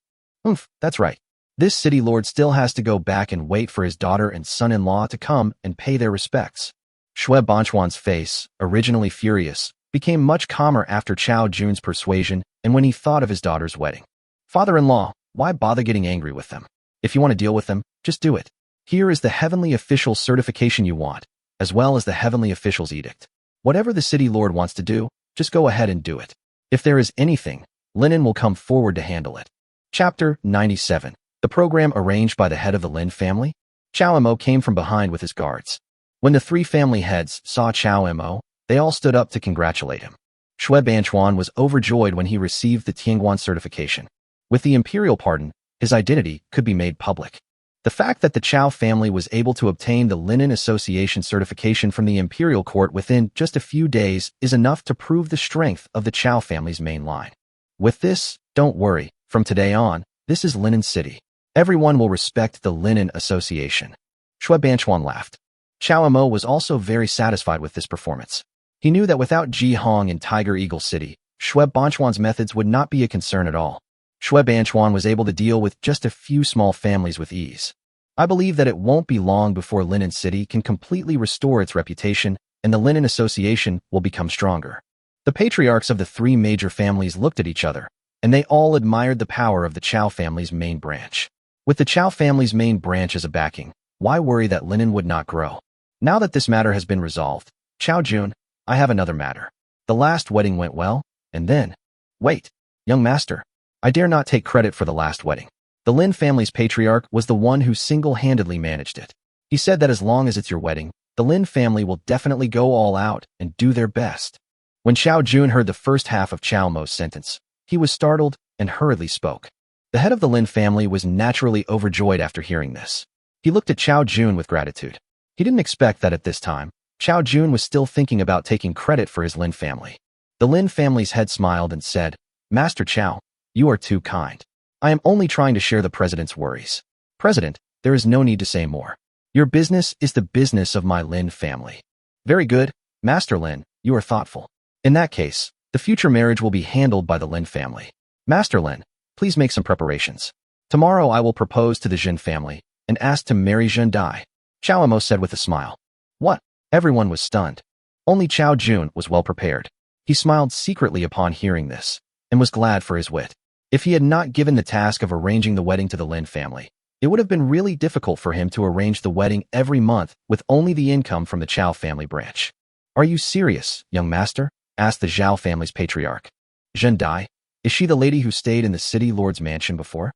That's right. This city lord still has to go back and wait for his daughter and son-in-law to come and pay their respects. Shui Banchuan's face, originally furious, became much calmer after Chow Jun's persuasion and when he thought of his daughter's wedding. Father-in-law, why bother getting angry with them? If you want to deal with them, just do it. Here is the heavenly official certification you want, as well as the heavenly official's edict. Whatever the city lord wants to do, just go ahead and do it. If there is anything, Linen will come forward to handle it. Chapter 97. The program arranged by the head of the Lin family? Chow Mo came from behind with his guards. When the 3 family heads saw Chow Mo, they all stood up to congratulate him. Shui Banchuan was overjoyed when he received the Tianguan certification. With the imperial pardon, his identity could be made public. The fact that the Chow family was able to obtain the Linen Association certification from the Imperial Court within just a few days is enough to prove the strength of the Chow family's main line. With this, don't worry, from today on, this is Linen City. Everyone will respect the Linen Association. Shui Banchuan laughed. Chow Mo was also very satisfied with this performance. He knew that without Ji Hong in Tiger Eagle City, Shui Banchuan's methods would not be a concern at all. Shui Banchuan was able to deal with just a few small families with ease. I believe that it won't be long before Linen City can completely restore its reputation and the Linen Association will become stronger. The patriarchs of the three major families looked at each other, and they all admired the power of the Chow family's main branch. With the Chow family's main branch as a backing, why worry that Linen would not grow? Now that this matter has been resolved, Chow Jun, I have another matter. The last wedding went well, and then… Wait, young master. I dare not take credit for the last wedding. The Lin family's patriarch was the one who single-handedly managed it. He said that as long as it's your wedding, the Lin family will definitely go all out and do their best. When Chow Jun heard the first half of Chow Mo's sentence, he was startled and hurriedly spoke. The head of the Lin family was naturally overjoyed after hearing this. He looked at Chow Jun with gratitude. He didn't expect that at this time, Chow Jun was still thinking about taking credit for his Lin family. The Lin family's head smiled and said, Master Chow, you are too kind. I am only trying to share the president's worries. President, there is no need to say more. Your business is the business of my Lin family. Very good, Master Lin, you are thoughtful. In that case, the future marriage will be handled by the Lin family. Master Lin, please make some preparations. Tomorrow I will propose to the Jin family and ask to marry Zhen Dai, Chow Mo said with a smile. What? Everyone was stunned. Only Chow Jun was well prepared. He smiled secretly upon hearing this and was glad for his wit. If he had not given the task of arranging the wedding to the Lin family, it would have been really difficult for him to arrange the wedding every month with only the income from the Chow family branch. Are you serious, young master? Asked the Zhao family's patriarch. Zhen Dai, is she the lady who stayed in the city lord's mansion before?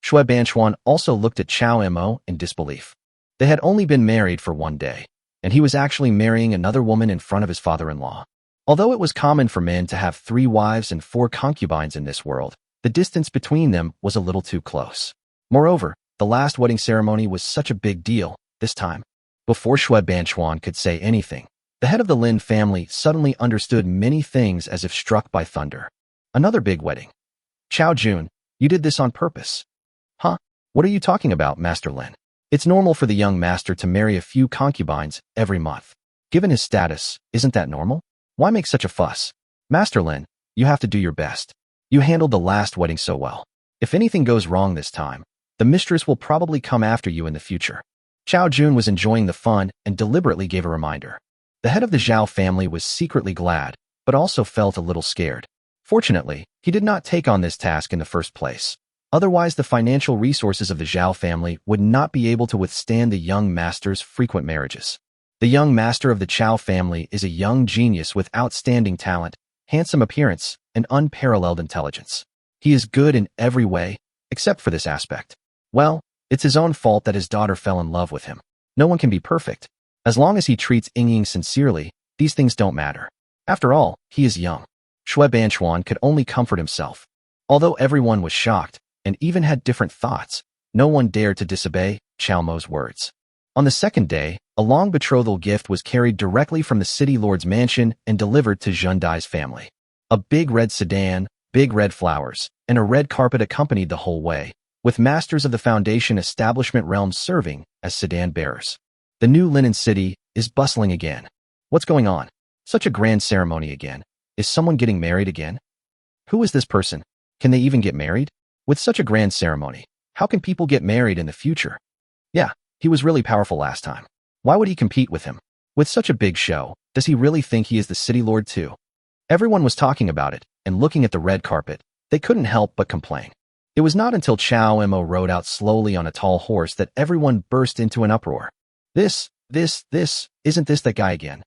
Shui Banchuan also looked at Chow Mo in disbelief. They had only been married for one day, and he was actually marrying another woman in front of his father-in-law. Although it was common for men to have 3 wives and 4 concubines in this world, the distance between them was a little too close. Moreover, the last wedding ceremony was such a big deal, this time. Before Shui Banchuan could say anything, the head of the Lin family suddenly understood many things as if struck by thunder. Another big wedding. Chow Jun, you did this on purpose. Huh? What are you talking about, Master Lin? It's normal for the young master to marry a few concubines every month. Given his status, isn't that normal? Why make such a fuss? Master Lin, you have to do your best. You handled the last wedding so well. If anything goes wrong this time, the mistress will probably come after you in the future. Chow Jun was enjoying the fun and deliberately gave a reminder. The head of the Zhao family was secretly glad, but also felt a little scared. Fortunately, he did not take on this task in the first place. Otherwise, the financial resources of the Zhao family would not be able to withstand the young master's frequent marriages. The young master of the Chow family is a young genius with outstanding talent, handsome appearance, and unparalleled intelligence. He is good in every way, except for this aspect. Well, it's his own fault that his daughter fell in love with him. No one can be perfect. As long as he treats Ying sincerely, these things don't matter. After all, he is young. Shui Banchuan could only comfort himself. Although everyone was shocked and even had different thoughts, no one dared to disobey Chow Mo's words. On the second day, a long betrothal gift was carried directly from the city lord's mansion and delivered to Zhen Dai's family. A big red sedan, big red flowers, and a red carpet accompanied the whole way, with masters of the foundation establishment realm serving as sedan bearers. The new Linen City is bustling again. What's going on? Such a grand ceremony again. Is someone getting married again? Who is this person? Can they even get married? With such a grand ceremony, how can people get married in the future? Yeah, he was really powerful last time. Why would he compete with him? With such a big show, does he really think he is the city lord too? Everyone was talking about it, and looking at the red carpet, they couldn't help but complain. It was not until Chow Mo rode out slowly on a tall horse that everyone burst into an uproar. Isn't this that guy again?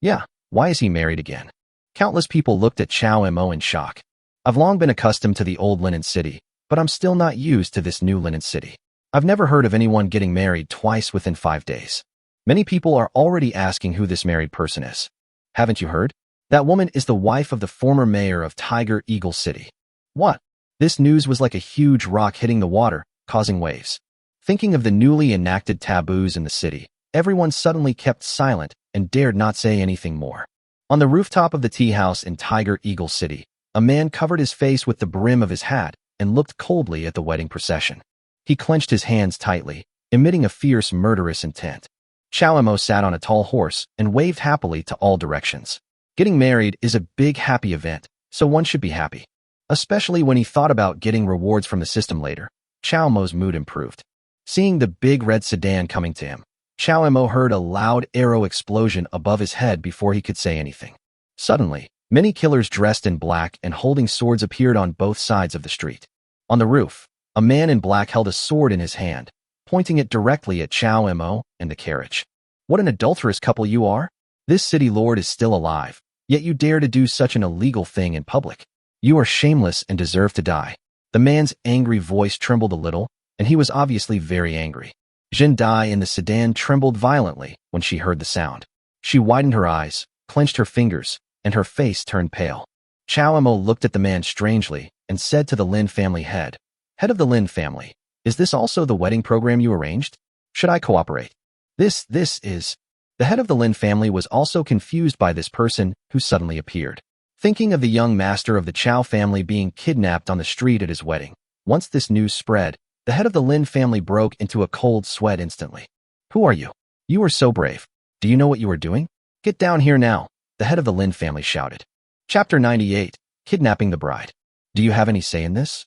Yeah, why is he married again? Countless people looked at Chow Mo in shock. I've long been accustomed to the old Linen City, but I'm still not used to this new Linen City. I've never heard of anyone getting married twice within 5 days. Many people are already asking who this married person is. Haven't you heard? That woman is the wife of the former mayor of Tiger Eagle City. What? This news was like a huge rock hitting the water, causing waves. Thinking of the newly enacted taboos in the city, everyone suddenly kept silent and dared not say anything more. On the rooftop of the tea house in Tiger Eagle City, a man covered his face with the brim of his hat and looked coldly at the wedding procession. He clenched his hands tightly, emitting a fierce, murderous intent. Chow Mo sat on a tall horse and waved happily to all directions. Getting married is a big, happy event, so one should be happy. especially when he thought about getting rewards from the system later. Chao Mo's mood improved. Seeing the big red sedan coming to him, Chao Mo heard a loud arrow explosion above his head before he could say anything. Suddenly, many killers dressed in black and holding swords appeared on both sides of the street. On the roof, a man in black held a sword in his hand, pointing it directly at Chao Mo and the carriage. What an adulterous couple you are! This city lord is still alive, yet you dare to do such an illegal thing in public. You are shameless and deserve to die. The man's angry voice trembled a little, and he was obviously very angry. Jin Dai in the sedan trembled violently when she heard the sound. She widened her eyes, clenched her fingers, and her face turned pale. Chao Mo looked at the man strangely and said to the Lin family head of the Lin family, "Is this also the wedding program you arranged? Should I cooperate?" This is... The head of the Lin family was also confused by this person who suddenly appeared. Thinking of the young master of the Chao family being kidnapped on the street at his wedding. Once this news spread, the head of the Lin family broke into a cold sweat instantly. "Who are you? You are so brave. Do you know what you are doing? Get down here now," the head of the Lin family shouted. Chapter 98, Kidnapping the Bride. Do you have any say in this?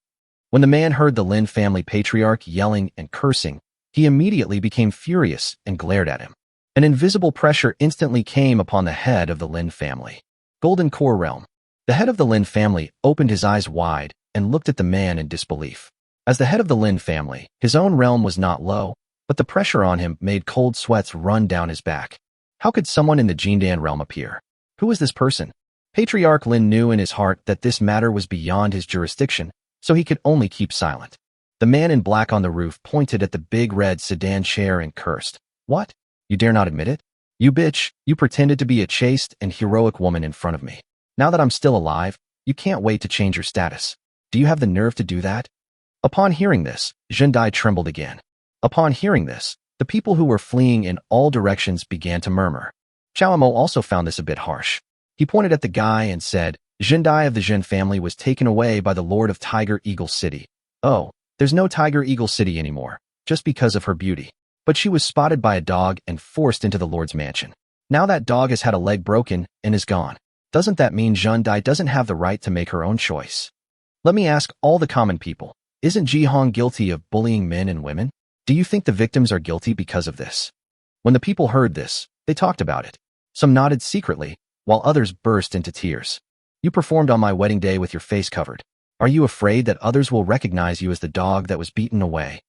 When the man heard the Lin family patriarch yelling and cursing, he immediately became furious and glared at him. An invisible pressure instantly came upon the head of the Lin family. Golden Core Realm. The head of the Lin family opened his eyes wide and looked at the man in disbelief. As the head of the Lin family, his own realm was not low, but the pressure on him made cold sweats run down his back. How could someone in the Jindan realm appear? Who was this person? Patriarch Lin knew in his heart that this matter was beyond his jurisdiction, so he could only keep silent. The man in black on the roof pointed at the big red sedan chair and cursed. "What? You dare not admit it? You bitch, you pretended to be a chaste and heroic woman in front of me. Now that I'm still alive, you can't wait to change your status. Do you have the nerve to do that?" Upon hearing this, Zhendai trembled again. Upon hearing this, the people who were fleeing in all directions began to murmur. Chao Mo also found this a bit harsh. He pointed at the guy and said, "Zhendai of the Zhen family was taken away by the Lord of Tiger Eagle City. Oh, there's no Tiger Eagle City anymore, just because of her beauty. But she was spotted by a dog and forced into the Lord's mansion. Now that dog has had a leg broken and is gone. Doesn't that mean Zhendai doesn't have the right to make her own choice? Let me ask all the common people, isn't Jihong guilty of bullying men and women? Do you think the victims are guilty because of this?" When the people heard this, they talked about it. Some nodded secretly, while others burst into tears. "You performed on my wedding day with your face covered. Are you afraid that others will recognize you as the dog that was beaten away?"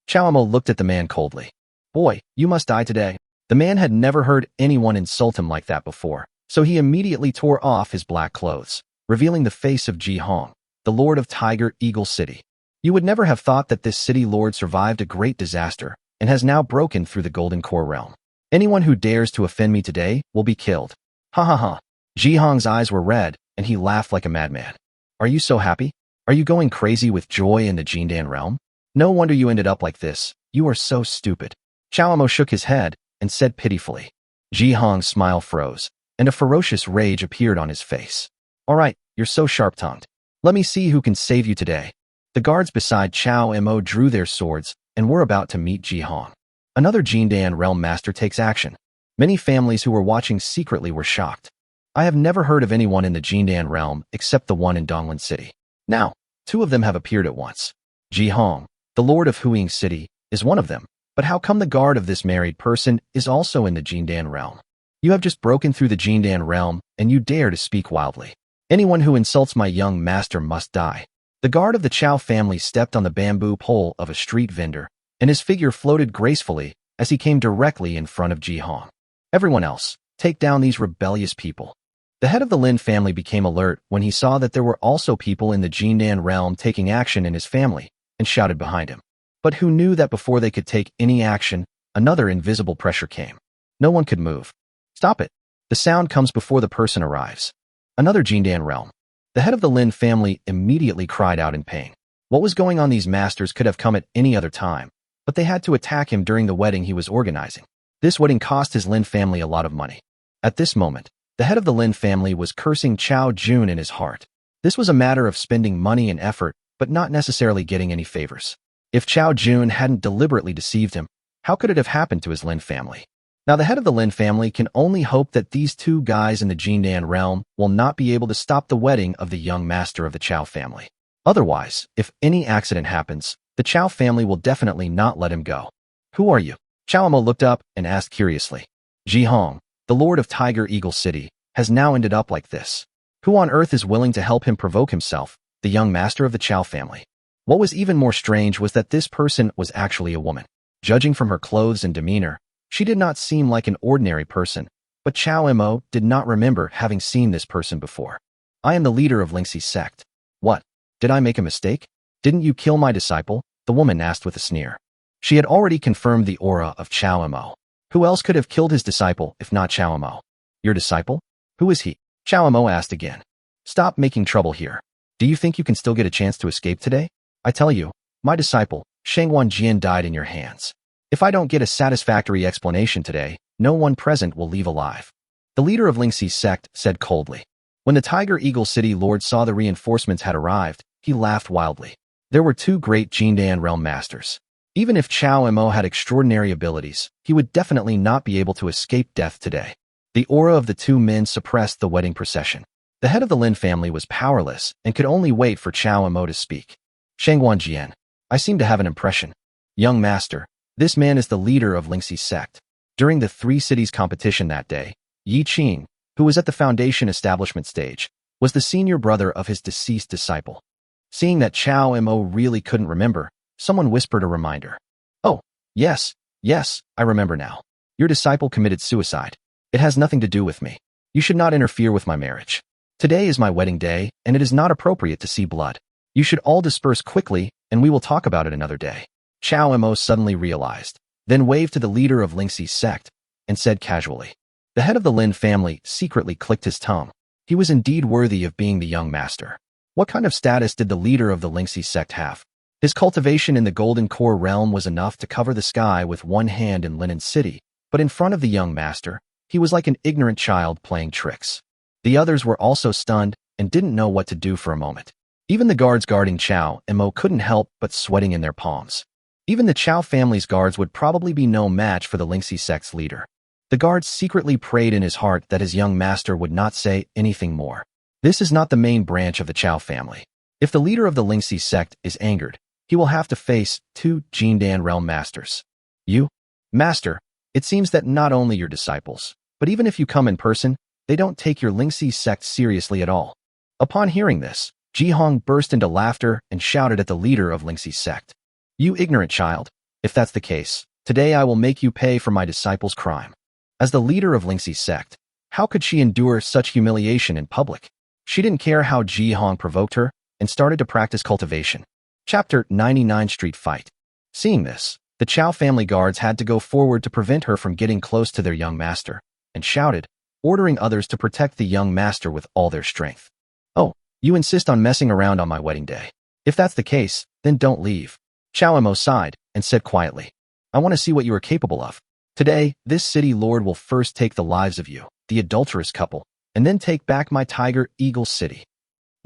Chao Mo looked at the man coldly. "Boy, you must die today." The man had never heard anyone insult him like that before, so he immediately tore off his black clothes, revealing the face of Jihong, the Lord of Tiger Eagle City. You would never have thought that this city lord survived a great disaster and has now broken through the Golden Core Realm. Anyone who dares to offend me today will be killed. Ha ha ha. Jihong's eyes were red, and he laughed like a madman. "Are you so happy? Are you going crazy with joy in the Jindan realm? No wonder you ended up like this. You are so stupid." Chao Mo shook his head and said pitifully. Jihong's smile froze, and a ferocious rage appeared on his face. "All right, you're so sharp-tongued. Let me see who can save you today." The guards beside Chao Mo drew their swords and were about to meet Jihong. Another Jindan realm master takes action. Many families who were watching secretly were shocked. I have never heard of anyone in the Jindan realm except the one in Donglan City. Now, two of them have appeared at once. Jihong, the Lord of Huiying City, is one of them. But how come the guard of this married person is also in the Jindan realm? You have just broken through the Jindan realm, and you dare to speak wildly. Anyone who insults my young master must die. The guard of the Chao family stepped on the bamboo pole of a street vendor, and his figure floated gracefully as he came directly in front of Jihong. Everyone else, take down these rebellious people. The head of the Lin family became alert when he saw that there were also people in the Jindan realm taking action in his family, and shouted behind him. But who knew that before they could take any action, another invisible pressure came. No one could move. Stop it. The sound comes before the person arrives. Another Jindan realm. The head of the Lin family immediately cried out in pain. What was going on? These masters could have come at any other time, but they had to attack him during the wedding he was organizing. This wedding cost his Lin family a lot of money. At this moment, the head of the Lin family was cursing Chao Jun in his heart. This was a matter of spending money and effort, but not necessarily getting any favors. If Chao Jun hadn't deliberately deceived him, how could it have happened to his Lin family? Now, the head of the Lin family can only hope that these two guys in the Jindan realm will not be able to stop the wedding of the young master of the Chow family. Otherwise, if any accident happens, the Chow family will definitely not let him go. Who are you? Chow Emo looked up and asked curiously. Ji Hong, the lord of Tiger Eagle City, has now ended up like this. Who on earth is willing to help him provoke himself, the young master of the Chow family? What was even more strange was that this person was actually a woman. Judging from her clothes and demeanor, she did not seem like an ordinary person, but Chow Mo did not remember having seen this person before. I am the leader of Lingxi's sect. What? Did I make a mistake? Didn't you kill my disciple? The woman asked with a sneer. She had already confirmed the aura of Chow Mo. Who else could have killed his disciple if not Chow Mo? Your disciple? Who is he? Chow Mo asked again. Stop making trouble here. Do you think you can still get a chance to escape today? I tell you, my disciple, Shangwan Jian, died in your hands. If I don't get a satisfactory explanation today, no one present will leave alive. The leader of Lingxi's sect said coldly. When the Tiger Eagle City Lord saw the reinforcements had arrived, he laughed wildly. There were two great Jindan realm masters. Even if Chow Mo had extraordinary abilities, he would definitely not be able to escape death today. The aura of the two men suppressed the wedding procession. The head of the Lin family was powerless and could only wait for Chow Mo to speak. Shangwan Jian, I seem to have an impression. Young master, this man is the leader of Lingxi's sect. During the Three Cities competition that day, Yi Qing, who was at the foundation establishment stage, was the senior brother of his deceased disciple. Seeing that Chow Mo really couldn't remember, someone whispered a reminder. Oh, yes, I remember now. Your disciple committed suicide. It has nothing to do with me. You should not interfere with my marriage. Today is my wedding day, and it is not appropriate to see blood. You should all disperse quickly, and we will talk about it another day. Chow Mo suddenly realized, then waved to the leader of Lingxi's sect, and said casually. The head of the Lin family secretly clicked his tongue. He was indeed worthy of being the young master. What kind of status did the leader of the Lingxi sect have? His cultivation in the Golden Core realm was enough to cover the sky with one hand in Linen City, but in front of the young master, he was like an ignorant child playing tricks. The others were also stunned and didn't know what to do for a moment. Even the guards guarding Chow Mo couldn't help but sweating in their palms. Even the Chow family's guards would probably be no match for the Lingxi sect's leader. The guards secretly prayed in his heart that his young master would not say anything more. This is not the main branch of the Chow family. If the leader of the Lingxi sect is angered, he will have to face two Jindan realm masters. You, master, it seems that not only your disciples, but even if you come in person, they don't take your Lingxi sect seriously at all. Upon hearing this, Ji Hong burst into laughter and shouted at the leader of Lingxi's sect. You ignorant child, if that's the case, today I will make you pay for my disciple's crime. As the leader of Lingxi's sect, how could she endure such humiliation in public? She didn't care how Ji Hong provoked her and started to practice cultivation. Chapter 99 Street Fight. Seeing this, the Chow family guards had to go forward to prevent her from getting close to their young master, and shouted, ordering others to protect the young master with all their strength. Oh, you insist on messing around on my wedding day. If that's the case, then don't leave. Chow Mo sighed and said quietly, I want to see what you are capable of. Today, this city lord will first take the lives of you, the adulterous couple, and then take back my Tiger Eagle City.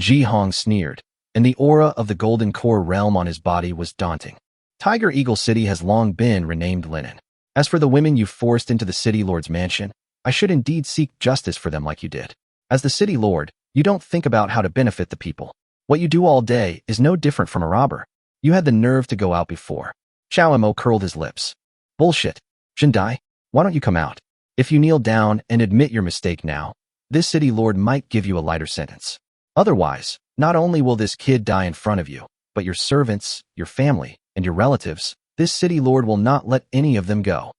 Ji Hong sneered, and the aura of the Golden Core realm on his body was daunting. Tiger Eagle City has long been renamed Linen. As for the women you forced into the city lord's mansion, I should indeed seek justice for them like you did. As the city lord, you don't think about how to benefit the people. What you do all day is no different from a robber. You had the nerve to go out before. Chow Mo curled his lips. Bullshit. Jindai, why don't you come out? If you kneel down and admit your mistake now, this city lord might give you a lighter sentence. Otherwise, not only will this kid die in front of you, but your servants, your family, and your relatives, this city lord will not let any of them go.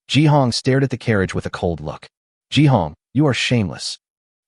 Ji Hong stared at the carriage with a cold look. Ji Hong, you are shameless.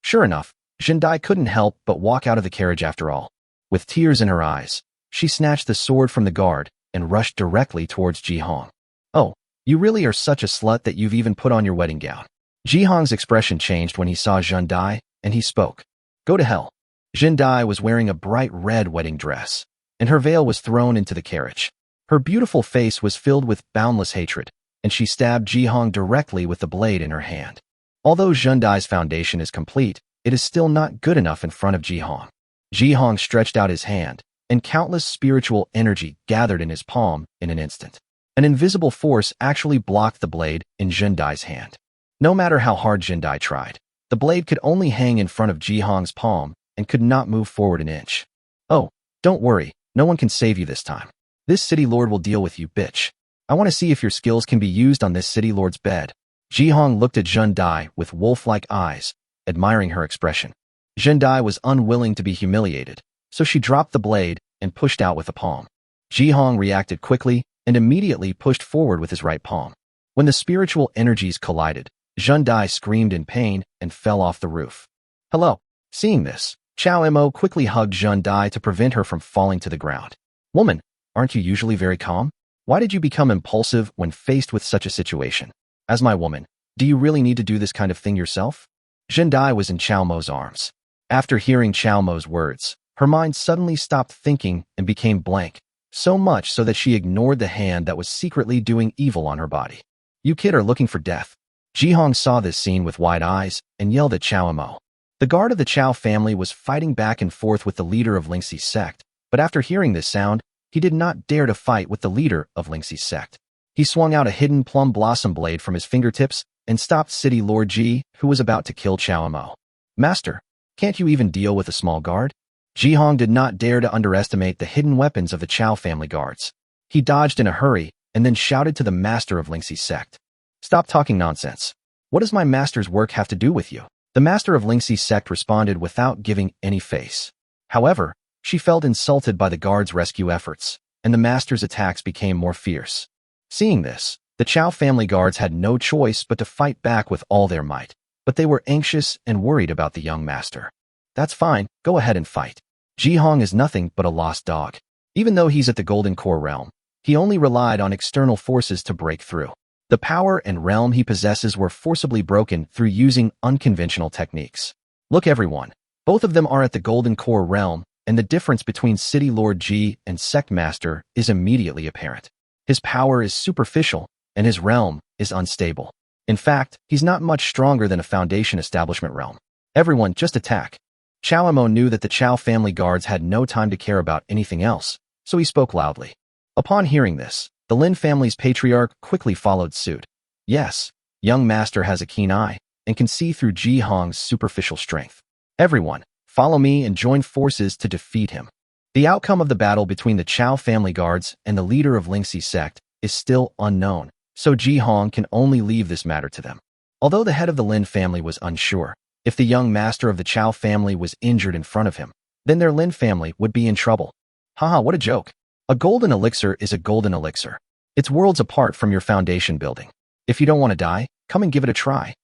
Sure enough, Jindai couldn't help but walk out of the carriage after all. With tears in her eyes, she snatched the sword from the guard and rushed directly towards Ji Hong. Oh, you really are such a slut that you've even put on your wedding gown. Ji Hong's expression changed when he saw Jindai, and he spoke. Go to hell. Jindai was wearing a bright red wedding dress, and her veil was thrown into the carriage. Her beautiful face was filled with boundless hatred, and she stabbed Ji Hong directly with the blade in her hand. Although Jindai's foundation is complete, it is still not good enough in front of Ji Hong. Ji Hong stretched out his hand, and countless spiritual energy gathered in his palm in an instant. An invisible force actually blocked the blade in Zhendai's hand. No matter how hard Zhendai tried, the blade could only hang in front of Jihong's palm and could not move forward an inch. Oh, don't worry, no one can save you this time. This city lord will deal with you, bitch. I want to see if your skills can be used on this city lord's bed. Jihong looked at Zhendai with wolf-like eyes, admiring her expression. Zhendai was unwilling to be humiliated, so she dropped the blade and pushed out with the palm. Jihong reacted quickly and immediately pushed forward with his right palm. When the spiritual energies collided, Zhendai screamed in pain and fell off the roof. Hello. Seeing this, Chao Mo quickly hugged Zhendai to prevent her from falling to the ground. Woman, aren't you usually very calm? Why did you become impulsive when faced with such a situation? As my woman, do you really need to do this kind of thing yourself? Zhendai was in Chao Mo's arms. After hearing Chao Mo's words, her mind suddenly stopped thinking and became blank, so much so that she ignored the hand that was secretly doing evil on her body. You kid are looking for death. Jihong saw this scene with wide eyes and yelled at Chao Mo. The guard of the Chao family was fighting back and forth with the leader of Lingxi's sect, but after hearing this sound, he did not dare to fight with the leader of Lingxi's sect. He swung out a hidden plum blossom blade from his fingertips and stopped City Lord Ji, who was about to kill Chao Mo. Master, can't you even deal with a small guard? Jihong did not dare to underestimate the hidden weapons of the Chao family guards. He dodged in a hurry and then shouted to the master of Lingxi's sect. Stop talking nonsense. What does my master's work have to do with you? The master of Lingxi's sect responded without giving any face. However, she felt insulted by the guards' rescue efforts, and the master's attacks became more fierce. Seeing this, the Chao family guards had no choice but to fight back with all their might, but they were anxious and worried about the young master. That's fine, go ahead and fight. Jihong is nothing but a lost dog. Even though he's at the Golden Core realm, he only relied on external forces to break through. The power and realm he possesses were forcibly broken through using unconventional techniques. Look everyone, both of them are at the Golden Core realm, and the difference between City Lord Ji and Sect Master is immediately apparent. His power is superficial, and his realm is unstable. In fact, he's not much stronger than a Foundation Establishment realm. Everyone, just attack. Chao Mo knew that the Chao family guards had no time to care about anything else, so he spoke loudly. Upon hearing this, the Lin family's patriarch quickly followed suit. Yes, young master has a keen eye and can see through Jihong's superficial strength. Everyone, follow me and join forces to defeat him. The outcome of the battle between the Chao family guards and the leader of Lingxi sect is still unknown, so Jihong can only leave this matter to them. Although the head of the Lin family was unsure, if the young master of the Chao family was injured in front of him, then their Lin family would be in trouble. Haha, what a joke. A golden elixir is a golden elixir. It's worlds apart from your foundation building. If you don't want to die, come and give it a try.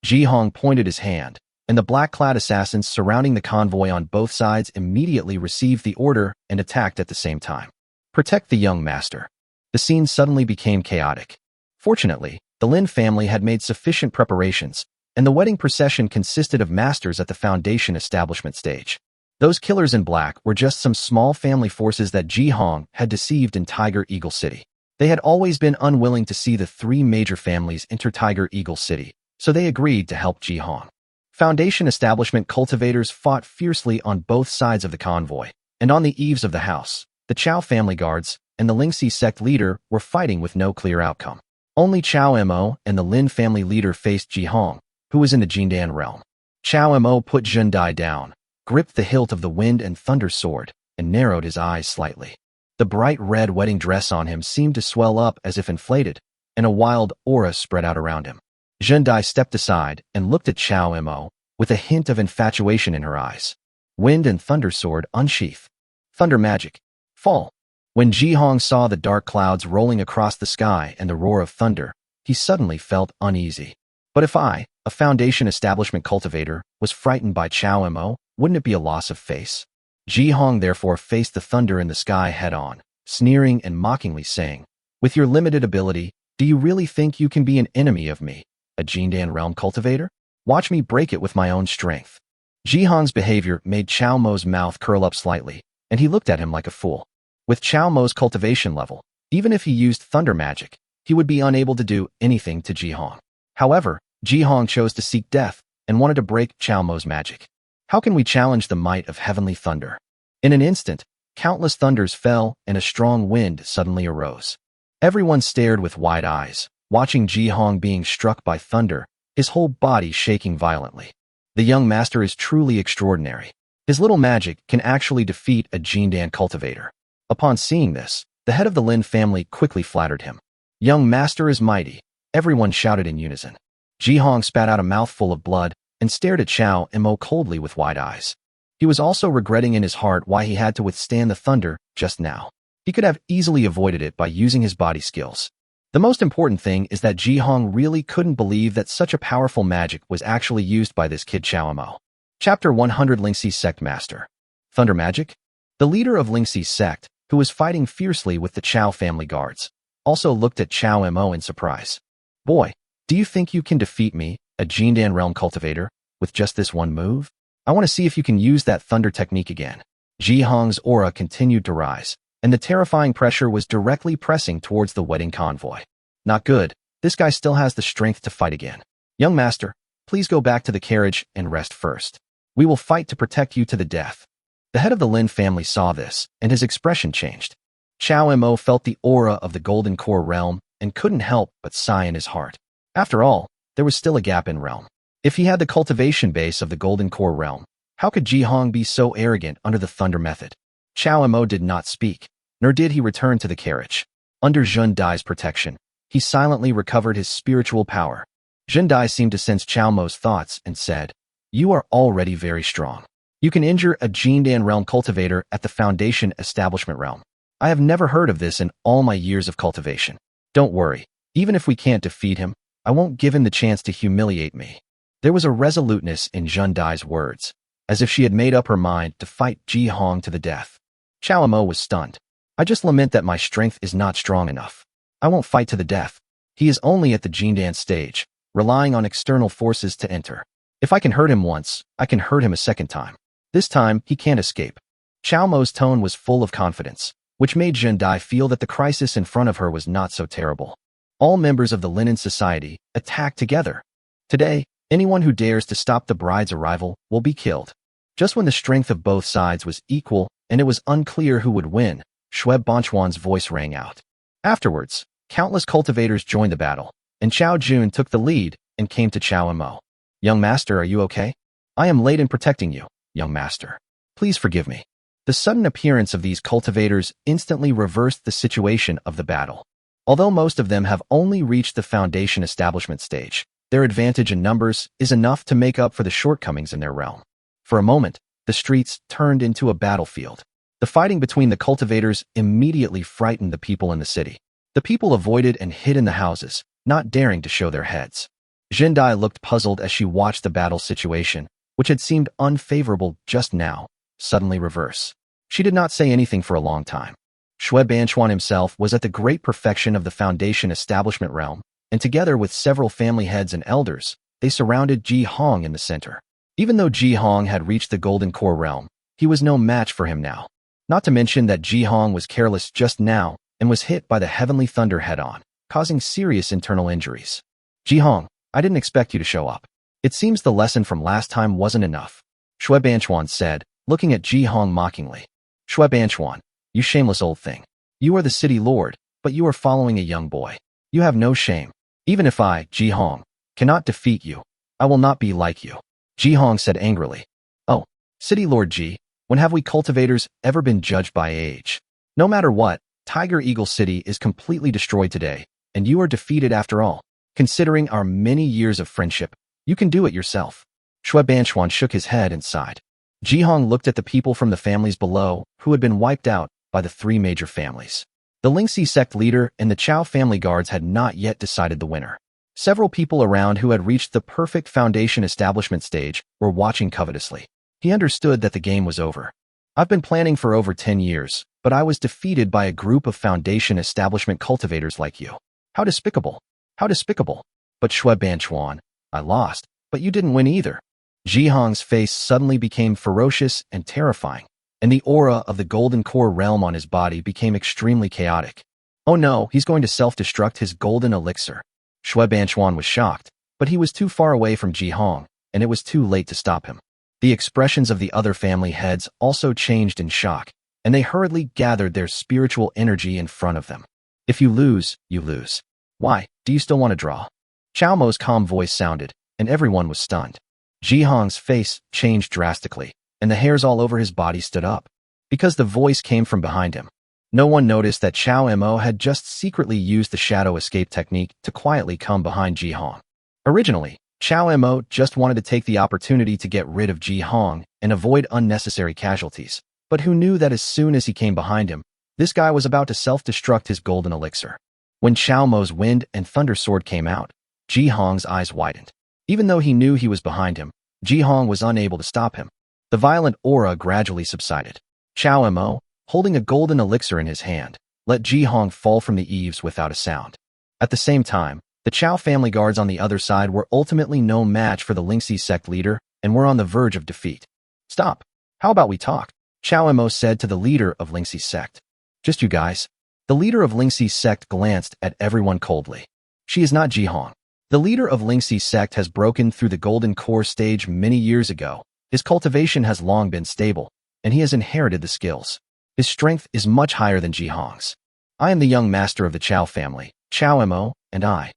Jihong pointed his hand, and the black-clad assassins surrounding the convoy on both sides immediately received the order and attacked at the same time. Protect the young master. The scene suddenly became chaotic. Fortunately, the Lin family had made sufficient preparations, and the wedding procession consisted of masters at the foundation establishment stage. Those killers in black were just some small family forces that Jihong had deceived in Tiger Eagle City. They had always been unwilling to see the three major families enter Tiger Eagle City, so they agreed to help Jihong. Foundation establishment cultivators fought fiercely on both sides of the convoy, and on the eaves of the house, the Chao family guards and the Lingxi sect leader were fighting with no clear outcome. Only Chao Mo and the Lin family leader faced Jihong, who was in the Jindan realm. Chao Mo put Zhendai down, gripped the hilt of the wind and thunder sword, and narrowed his eyes slightly. The bright red wedding dress on him seemed to swell up as if inflated, and a wild aura spread out around him. Zhendai stepped aside and looked at Chao Mo with a hint of infatuation in her eyes. Wind and thunder sword unsheath. Thunder magic. Fall. When Jihong saw the dark clouds rolling across the sky and the roar of thunder, he suddenly felt uneasy. But if I, a foundation establishment cultivator, was frightened by Chao Mo, wouldn't it be a loss of face? Jihong therefore faced the thunder in the sky head-on, sneering and mockingly saying, "With your limited ability, do you really think you can be an enemy of me, a Jindan realm cultivator? Watch me break it with my own strength." Jihong's behavior made Chao Mo's mouth curl up slightly, and he looked at him like a fool. With Chao Mo's cultivation level, even if he used thunder magic, he would be unable to do anything to Jihong. However, Jihong chose to seek death and wanted to break Chao Mo's magic. How can we challenge the might of heavenly thunder? In an instant, countless thunders fell and a strong wind suddenly arose. Everyone stared with wide eyes, watching Ji Hong being struck by thunder, his whole body shaking violently. The young master is truly extraordinary. His little magic can actually defeat a Jindan cultivator. Upon seeing this, the head of the Lin family quickly flattered him. Young master is mighty, everyone shouted in unison. Ji Hong spat out a mouthful of blood and stared at Xiao Mo coldly with wide eyes. He was also regretting in his heart why he had to withstand the thunder just now. He could have easily avoided it by using his body skills. The most important thing is that Ji Hong really couldn't believe that such a powerful magic was actually used by this kid Xiao Mo. Chapter 100 Lingxi's Sect Master. Thunder Magic? The leader of Lingxi's sect, who was fighting fiercely with the Chao family guards, also looked at Xiao Mo in surprise. Boy, do you think you can defeat me, a Jindan realm cultivator, with just this one move? I want to see if you can use that thunder technique again. Ji Hong's aura continued to rise, and the terrifying pressure was directly pressing towards the wedding convoy. Not good, this guy still has the strength to fight again. Young master, please go back to the carriage and rest first. We will fight to protect you to the death. The head of the Lin family saw this, and his expression changed. Xiao Mo felt the aura of the Golden Core realm and couldn't help but sigh in his heart. After all, there was still a gap in realm. If he had the cultivation base of the Golden Core realm, how could Ji Hong be so arrogant under the thunder method? Xiao Mo did not speak, nor did he return to the carriage. Under Zhen Dai's protection, he silently recovered his spiritual power. Zhen Dai seemed to sense Xiao Mo's thoughts and said, "You are already very strong. You can injure a Jindan realm cultivator at the Foundation Establishment realm. I have never heard of this in all my years of cultivation. Don't worry, even if we can't defeat him, I won't give him the chance to humiliate me." There was a resoluteness in Zhen Dai's words, as if she had made up her mind to fight Ji Hong to the death. Xiao Mo was stunned. "I just lament that my strength is not strong enough. I won't fight to the death. He is only at the Jindan stage, relying on external forces to enter. If I can hurt him once, I can hurt him a second time. This time, he can't escape." Xiao Mo's tone was full of confidence, which made Zhen Dai feel that the crisis in front of her was not so terrible. All members of the Linen Society attacked together. Today, anyone who dares to stop the bride's arrival will be killed. Just when the strength of both sides was equal and it was unclear who would win, Shui Banchuan's voice rang out. Afterwards, countless cultivators joined the battle, and Xiao Jun took the lead and came to Xiao Mo. "Young master, are you okay? I am late in protecting you, young master. Please forgive me." The sudden appearance of these cultivators instantly reversed the situation of the battle. Although most of them have only reached the Foundation Establishment stage, their advantage in numbers is enough to make up for the shortcomings in their realm. For a moment, the streets turned into a battlefield. The fighting between the cultivators immediately frightened the people in the city. The people avoided and hid in the houses, not daring to show their heads. Zhen Dai looked puzzled as she watched the battle situation, which had seemed unfavorable just now, suddenly reverse. She did not say anything for a long time. Shui Banchuan himself was at the great perfection of the Foundation Establishment realm, and together with several family heads and elders, they surrounded Ji Hong in the center. Even though Ji Hong had reached the Golden Core realm, he was no match for him now. Not to mention that Ji Hong was careless just now and was hit by the heavenly thunder head-on, causing serious internal injuries. "Ji Hong, I didn't expect you to show up. It seems the lesson from last time wasn't enough," Shui Banchuan said, looking at Ji Hong mockingly. "Shui Banchuan, you shameless old thing. You are the city lord, but you are following a young boy. You have no shame. Even if I, Ji Hong, cannot defeat you, I will not be like you." Ji Hong said angrily. "Oh, City Lord Ji, when have we cultivators ever been judged by age? No matter what, Tiger Eagle City is completely destroyed today, and you are defeated after all. Considering our many years of friendship, you can do it yourself." Shui Banchuan shook his head and sighed. Ji Hong looked at the people from the families below who had been wiped out by the three major families. The Lingxi sect leader and the Chao family guards had not yet decided the winner. Several people around who had reached the perfect Foundation Establishment stage were watching covetously. He understood that the game was over. "I've been planning for over 10 years, but I was defeated by a group of Foundation Establishment cultivators like you. How despicable. How despicable. But Shui Banchuan, I lost, but you didn't win either." Ji Hong's face suddenly became ferocious and terrifying, and the aura of the Golden Core realm on his body became extremely chaotic. "Oh no, he's going to self-destruct his golden elixir." Shui Banchuan was shocked, but he was too far away from Ji Hong, and it was too late to stop him. The expressions of the other family heads also changed in shock, and they hurriedly gathered their spiritual energy in front of them. If you lose, you lose. Why, do you still want to draw? Chao Mo's calm voice sounded, and everyone was stunned. Ji Hong's face changed drastically, and the hairs all over his body stood up. Because the voice came from behind him. No one noticed that Chao Mo had just secretly used the shadow escape technique to quietly come behind Ji Hong. Originally, Chao Mo just wanted to take the opportunity to get rid of Ji Hong and avoid unnecessary casualties, but who knew that as soon as he came behind him, this guy was about to self-destruct his golden elixir. When Chao Mo's wind and thunder sword came out, Ji Hong's eyes widened. Even though he knew he was behind him, Ji Hong was unable to stop him. The violent aura gradually subsided. Chao Mo, holding a golden elixir in his hand, let Ji Hong fall from the eaves without a sound. At the same time, the Chao family guards on the other side were ultimately no match for the Lingxi sect leader and were on the verge of defeat. Stop. How about we talk? Chao Mo said to the leader of Lingxi's sect. Just you guys. The leader of Lingxi's sect glanced at everyone coldly. She is not Ji Hong. The leader of Lingxi's sect has broken through the golden core stage many years ago. His cultivation has long been stable, and he has inherited the skills. His strength is much higher than Ji Hong's. I am the young master of the Chao family, Chao Mo, and I.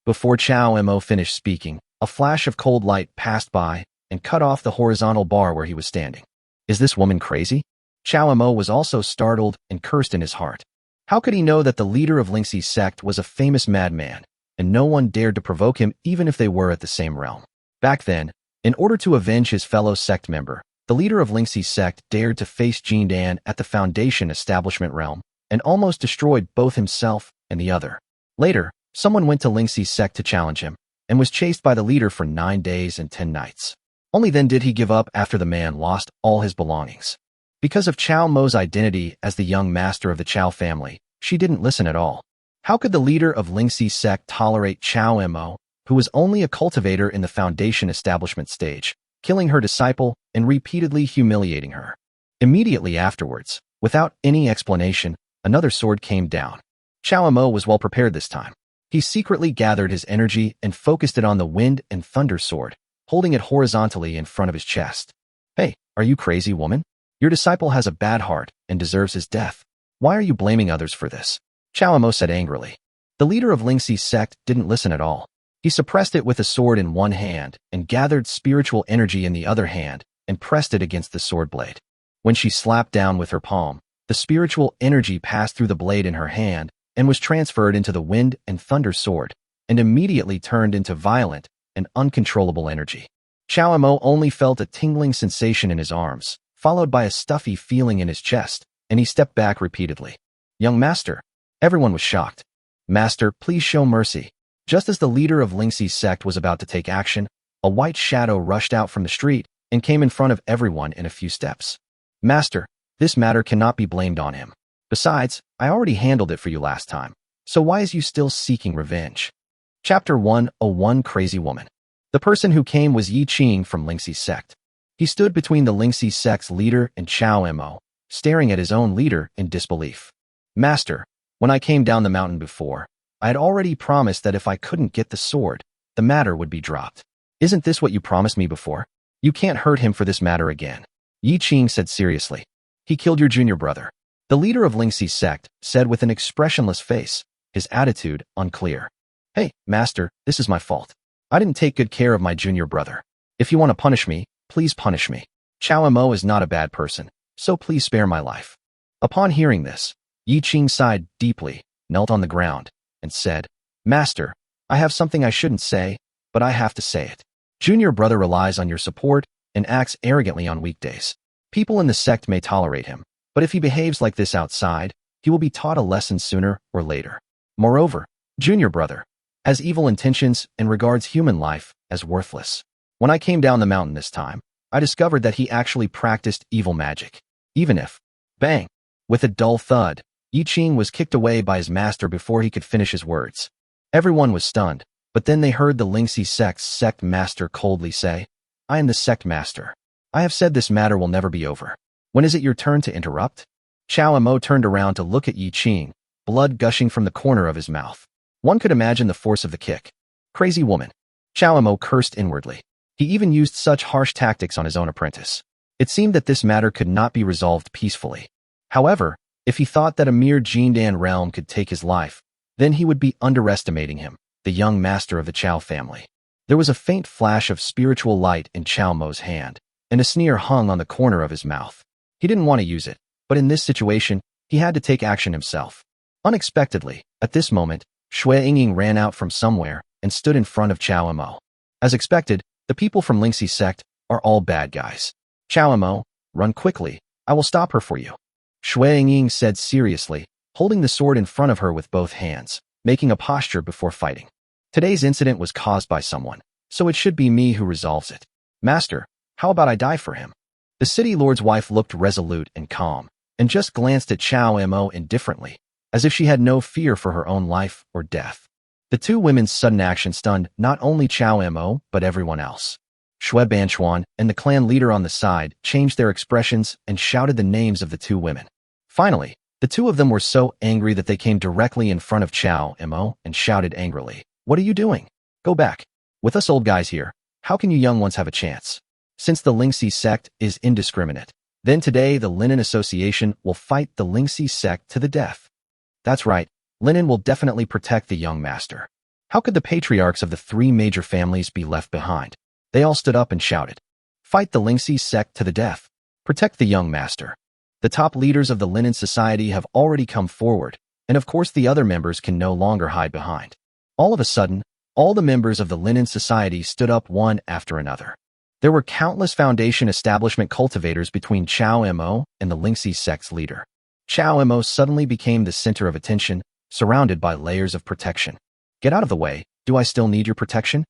Before Chao Mo finished speaking, a flash of cold light passed by and cut off the horizontal bar where he was standing. Is this woman crazy? Chao Mo was also startled and cursed in his heart. How could he know that the leader of Lingxi's sect was a famous madman, and no one dared to provoke him even if they were at the same realm? Back then, in order to avenge his fellow sect member, the leader of Lingxi's sect dared to face Jin Dan at the Foundation Establishment realm and almost destroyed both himself and the other. Later, someone went to Lingxi's sect to challenge him and was chased by the leader for 9 days and 10 nights. Only then did he give up after the man lost all his belongings. Because of Chao Mo's identity as the young master of the Chao family, she didn't listen at all. How could the leader of Lingxi's sect tolerate Chao Mo, who was only a cultivator in the Foundation Establishment stage, killing her disciple and repeatedly humiliating her? Immediately afterwards, without any explanation, another sword came down. Chao Mo was well prepared this time. He secretly gathered his energy and focused it on the wind and thunder sword, holding it horizontally in front of his chest. Hey, are you crazy, woman? Your disciple has a bad heart and deserves his death. Why are you blaming others for this? Chao Mo said angrily. The leader of Lingxi's sect didn't listen at all. He suppressed it with a sword in one hand and gathered spiritual energy in the other hand and pressed it against the sword blade. When she slapped down with her palm, the spiritual energy passed through the blade in her hand and was transferred into the wind and thunder sword and immediately turned into violent and uncontrollable energy. Chao Mo only felt a tingling sensation in his arms, followed by a stuffy feeling in his chest, and he stepped back repeatedly. Young master. Everyone was shocked. Master, please show mercy. Just as the leader of Lingxi's sect was about to take action, a white shadow rushed out from the street and came in front of everyone in a few steps. Master, this matter cannot be blamed on him. Besides, I already handled it for you last time, so why is you still seeking revenge? Chapter 101 Crazy Woman. The person who came was Yi Qing from Lingxi's sect. He stood between the Lingxi sect's leader and Chao Mo, staring at his own leader in disbelief. Master, when I came down the mountain before, I had already promised that if I couldn't get the sword, the matter would be dropped. Isn't this what you promised me before? You can't hurt him for this matter again. Yi Qing said seriously. He killed your junior brother. The leader of Lingxi's sect said with an expressionless face, his attitude unclear. Hey, master, this is my fault. I didn't take good care of my junior brother. If you want to punish me, please punish me. Chao Mo is not a bad person, so please spare my life. Upon hearing this, Yi Qing sighed deeply, knelt on the ground, and said, Master, I have something I shouldn't say, but I have to say it. Junior brother relies on your support and acts arrogantly on weekdays. People in the sect may tolerate him, but if he behaves like this outside, he will be taught a lesson sooner or later. Moreover, junior brother has evil intentions and regards human life as worthless. When I came down the mountain this time, I discovered that he actually practiced evil magic. Even if, bang, with a dull thud, Yi Qing was kicked away by his master before he could finish his words. Everyone was stunned, but then they heard the Lingxi sect's sect master coldly say, I am the sect master. I have said this matter will never be over. When is it your turn to interrupt? Chao Mo turned around to look at Yi Qing, blood gushing from the corner of his mouth. One could imagine the force of the kick. Crazy woman. Chao Mo cursed inwardly. He even used such harsh tactics on his own apprentice. It seemed that this matter could not be resolved peacefully. However, If he thought that a mere Jindan realm could take his life, then he would be underestimating him, the young master of the Chow family. There was a faint flash of spiritual light in Chow Mo's hand, and a sneer hung on the corner of his mouth. He didn't want to use it, but in this situation, he had to take action himself. Unexpectedly, at this moment, Shui Yingying ran out from somewhere and stood in front of Chow Mo. As expected, the people from Lingxi sect are all bad guys. Chow Mo, run quickly. I will stop her for you. Shui Yingying said seriously, holding the sword in front of her with both hands, making a posture before fighting. Today's incident was caused by someone, so it should be me who resolves it. Master, how about I die for him? The city lord's wife looked resolute and calm, and just glanced at Chow Mo indifferently, as if she had no fear for her own life or death. The two women's sudden action stunned not only Chow Mo, but everyone else. Shui Banchuan and the clan leader on the side changed their expressions and shouted the names of the two women. Finally, the two of them were so angry that they came directly in front of Chow Mo and shouted angrily, "What are you doing? Go back. With us old guys here, how can you young ones have a chance? Since the Lingxi sect is indiscriminate, then today the Linen Association will fight the Lingxi sect to the death." That's right, Linen will definitely protect the young master. How could the patriarchs of the three major families be left behind? They all stood up and shouted, "Fight the Lingxi sect to the death. Protect the young master." The top leaders of the Linen Society have already come forward, and of course the other members can no longer hide behind. All of a sudden, all the members of the Linen Society stood up one after another. There were countless foundation establishment cultivators between Chow Mo and the Lingxi sect's leader. Chow Mo suddenly became the center of attention, surrounded by layers of protection. "Get out of the way, do I still need your protection?"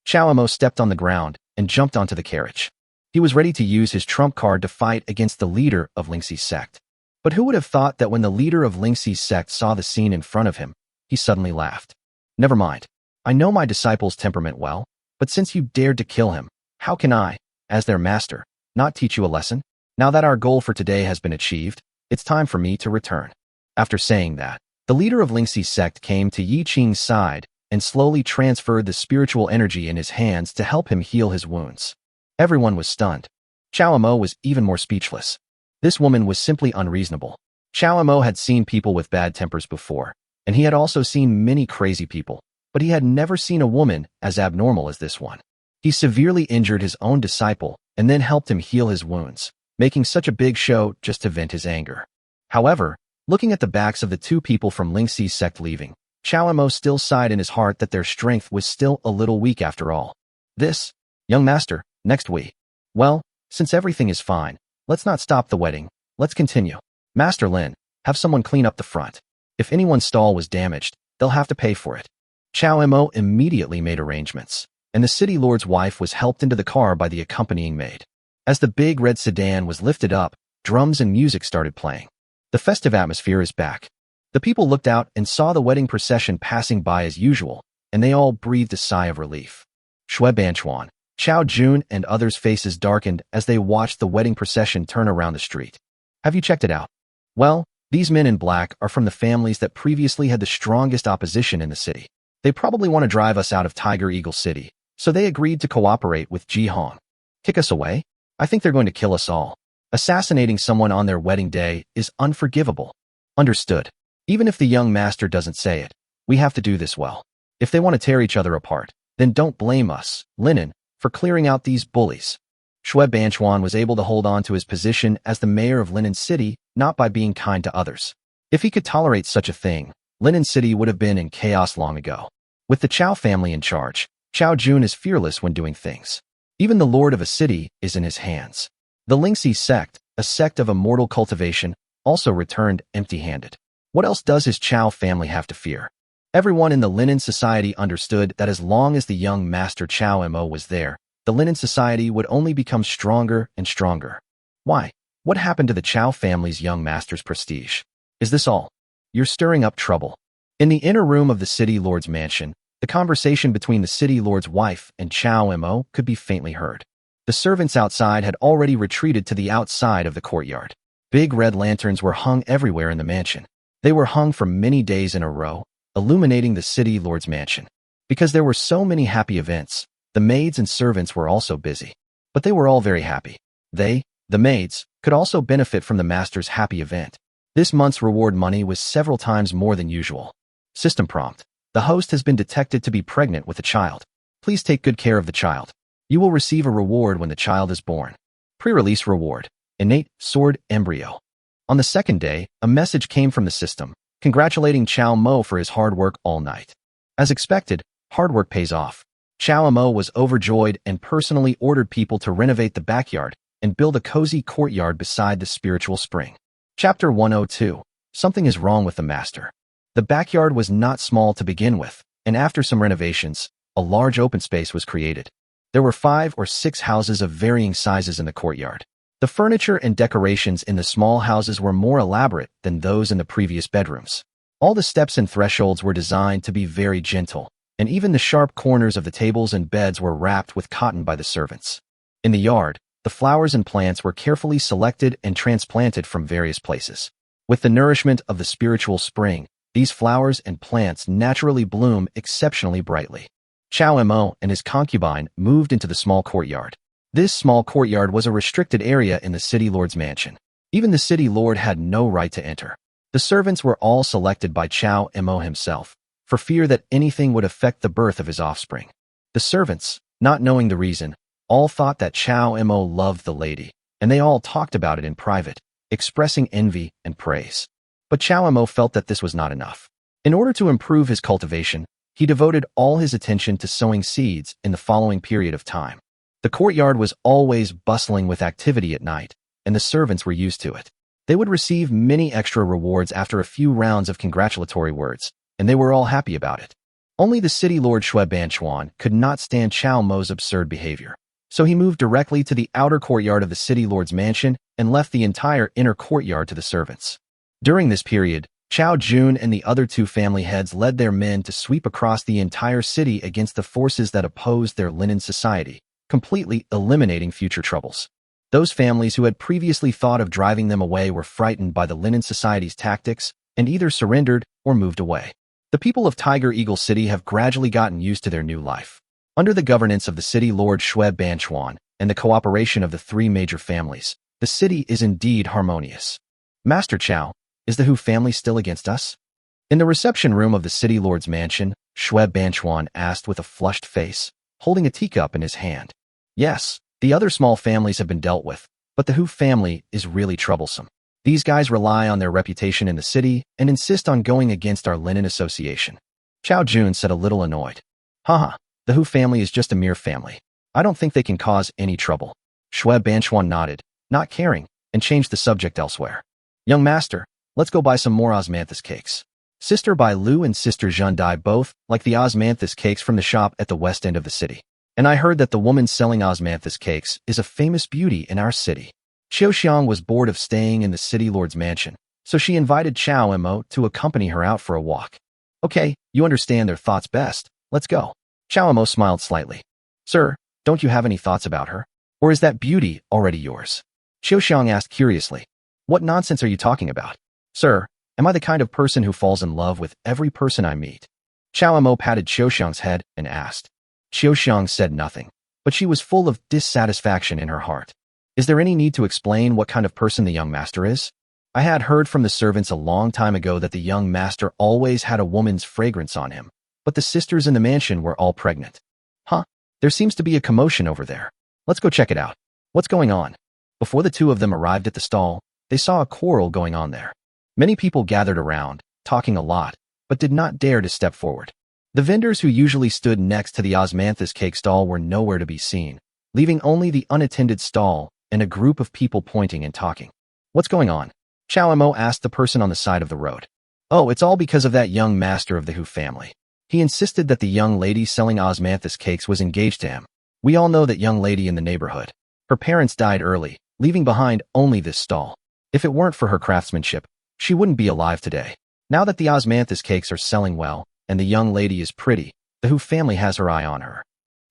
Chow Mo stepped on the ground and jumped onto the carriage. He was ready to use his trump card to fight against the leader of Lingxi sect. But who would have thought that when the leader of Lingxi sect saw the scene in front of him, he suddenly laughed. "Never mind. I know my disciple's temperament well, but since you dared to kill him, how can I, as their master, not teach you a lesson? Now that our goal for today has been achieved, it's time for me to return." After saying that, the leader of Lingxi sect came to Yi Qing's side and slowly transferred the spiritual energy in his hands to help him heal his wounds. Everyone was stunned. Chow Mo was even more speechless. This woman was simply unreasonable. Chow Mo had seen people with bad tempers before, and he had also seen many crazy people, but he had never seen a woman as abnormal as this one. He severely injured his own disciple and then helped him heal his wounds, making such a big show just to vent his anger. However, looking at the backs of the two people from Lingxi's sect leaving, Chow Mo still sighed in his heart that their strength was still a little weak after all. "This, young master, next we. Well, since everything is fine, let's not stop the wedding, let's continue. Master Lin, have someone clean up the front. If anyone's stall was damaged, they'll have to pay for it." Chow Mo immediately made arrangements, and the city lord's wife was helped into the car by the accompanying maid. As the big red sedan was lifted up, drums and music started playing. The festive atmosphere is back. The people looked out and saw the wedding procession passing by as usual, and they all breathed a sigh of relief. Shui Banchuan, Chao Jun, and others' faces darkened as they watched the wedding procession turn around the street. "Have you checked it out? Well, these men in black are from the families that previously had the strongest opposition in the city. They probably want to drive us out of Tiger Eagle City, so they agreed to cooperate with Ji Hong. Kick us away? I think they're going to kill us all. Assassinating someone on their wedding day is unforgivable." "Understood. Even if the young master doesn't say it, we have to do this well. If they want to tear each other apart, then don't blame us, Linen, for clearing out these bullies." Shui Banchuan was able to hold on to his position as the mayor of Linen City, not by being kind to others. If he could tolerate such a thing, Linen City would have been in chaos long ago. With the Chow family in charge, Chao Jun is fearless when doing things. Even the lord of a city is in his hands. The Lingxi sect, a sect of immortal cultivation, also returned empty-handed. What else does his Chow family have to fear? Everyone in the Linen Society understood that as long as the young master Chow Mo was there, the Linen Society would only become stronger and stronger. Why? What happened to the Chow family's young master's prestige? Is this all? You're stirring up trouble. In the inner room of the city lord's mansion, the conversation between the city lord's wife and Chow Mo could be faintly heard. The servants outside had already retreated to the outside of the courtyard. Big red lanterns were hung everywhere in the mansion. They were hung for many days in a row, illuminating the city lord's mansion. Because there were so many happy events, the maids and servants were also busy. But they were all very happy. They, the maids, could also benefit from the master's happy event. This month's reward money was several times more than usual. System prompt. The host has been detected to be pregnant with a child. Please take good care of the child. You will receive a reward when the child is born. Pre-release reward. Innate sword embryo. On the second day, a message came from the system, congratulating Chow Mo for his hard work all night. As expected, hard work pays off. Chow Mo was overjoyed and personally ordered people to renovate the backyard and build a cozy courtyard beside the spiritual spring. Chapter 102. Something is wrong with the master. The backyard was not small to begin with, and after some renovations, a large open space was created. There were 5 or 6 houses of varying sizes in the courtyard. The furniture and decorations in the small houses were more elaborate than those in the previous bedrooms. All the steps and thresholds were designed to be very gentle, and even the sharp corners of the tables and beds were wrapped with cotton by the servants. In the yard, the flowers and plants were carefully selected and transplanted from various places. With the nourishment of the spiritual spring, these flowers and plants naturally bloom exceptionally brightly. Chow Mo and his concubine moved into the small courtyard. This small courtyard was a restricted area in the city lord's mansion. Even the city lord had no right to enter. The servants were all selected by Chow Mo himself, for fear that anything would affect the birth of his offspring. The servants, not knowing the reason, all thought that Chow Mo loved the lady, and they all talked about it in private, expressing envy and praise. But Chow Mo felt that this was not enough. In order to improve his cultivation, he devoted all his attention to sowing seeds in the following period of time. The courtyard was always bustling with activity at night, and the servants were used to it. They would receive many extra rewards after a few rounds of congratulatory words, and they were all happy about it. Only the city lord Shui Banchuan could not stand Chow Mo's absurd behavior. So he moved directly to the outer courtyard of the city lord's mansion and left the entire inner courtyard to the servants. During this period, Chow Jun and the other 2 family heads led their men to sweep across the entire city against the forces that opposed their linen society, completely eliminating future troubles. Those families who had previously thought of driving them away were frightened by the linen society's tactics and either surrendered or moved away. The people of Tiger Eagle City have gradually gotten used to their new life. Under the governance of the city lord Shui Banchuan and the cooperation of the 3 major families, the city is indeed harmonious. Master Chow, is the Hu family still against us? In the reception room of the city lord's mansion, Shui Banchuan asked with a flushed face, holding a teacup in his hand. Yes, the other small families have been dealt with, but the Hu family is really troublesome. These guys rely on their reputation in the city and insist on going against our linen association. Chow Jun said a little annoyed. Haha, the Hu family is just a mere family. I don't think they can cause any trouble. Shui Banchuan nodded, not caring, and changed the subject elsewhere. Young master, let's go buy some more osmanthus cakes. Sister Bai Lu and Sister Zhen Dai both like the osmanthus cakes from the shop at the west end of the city. And I heard that the woman selling osmanthus cakes is a famous beauty in our city. Qiu Xiang was bored of staying in the city lord's mansion, so she invited Chow Mo to accompany her out for a walk. Okay, you understand their thoughts best. Let's go. Chow Mo smiled slightly. Sir, don't you have any thoughts about her? Or is that beauty already yours? Qiu Xiang asked curiously. What nonsense are you talking about? Sir, am I the kind of person who falls in love with every person I meet? Chow Mo patted Qiu Xiang's head and asked. Qiu Xiang said nothing, but she was full of dissatisfaction in her heart. Is there any need to explain what kind of person the young master is? I had heard from the servants a long time ago that the young master always had a woman's fragrance on him, but the sisters in the mansion were all pregnant. Huh? There seems to be a commotion over there. Let's go check it out. What's going on? Before the 2 of them arrived at the stall, they saw a quarrel going on there. Many people gathered around, talking a lot, but did not dare to step forward. The vendors who usually stood next to the osmanthus cake stall were nowhere to be seen, leaving only the unattended stall and a group of people pointing and talking. What's going on? Chow Mo asked the person on the side of the road. Oh, it's all because of that young master of the Hu family. He insisted that the young lady selling osmanthus cakes was engaged to him. We all know that young lady in the neighborhood. Her parents died early, leaving behind only this stall. If it weren't for her craftsmanship, she wouldn't be alive today. Now that the osmanthus cakes are selling well, and the young lady is pretty, the Hu family has her eye on her.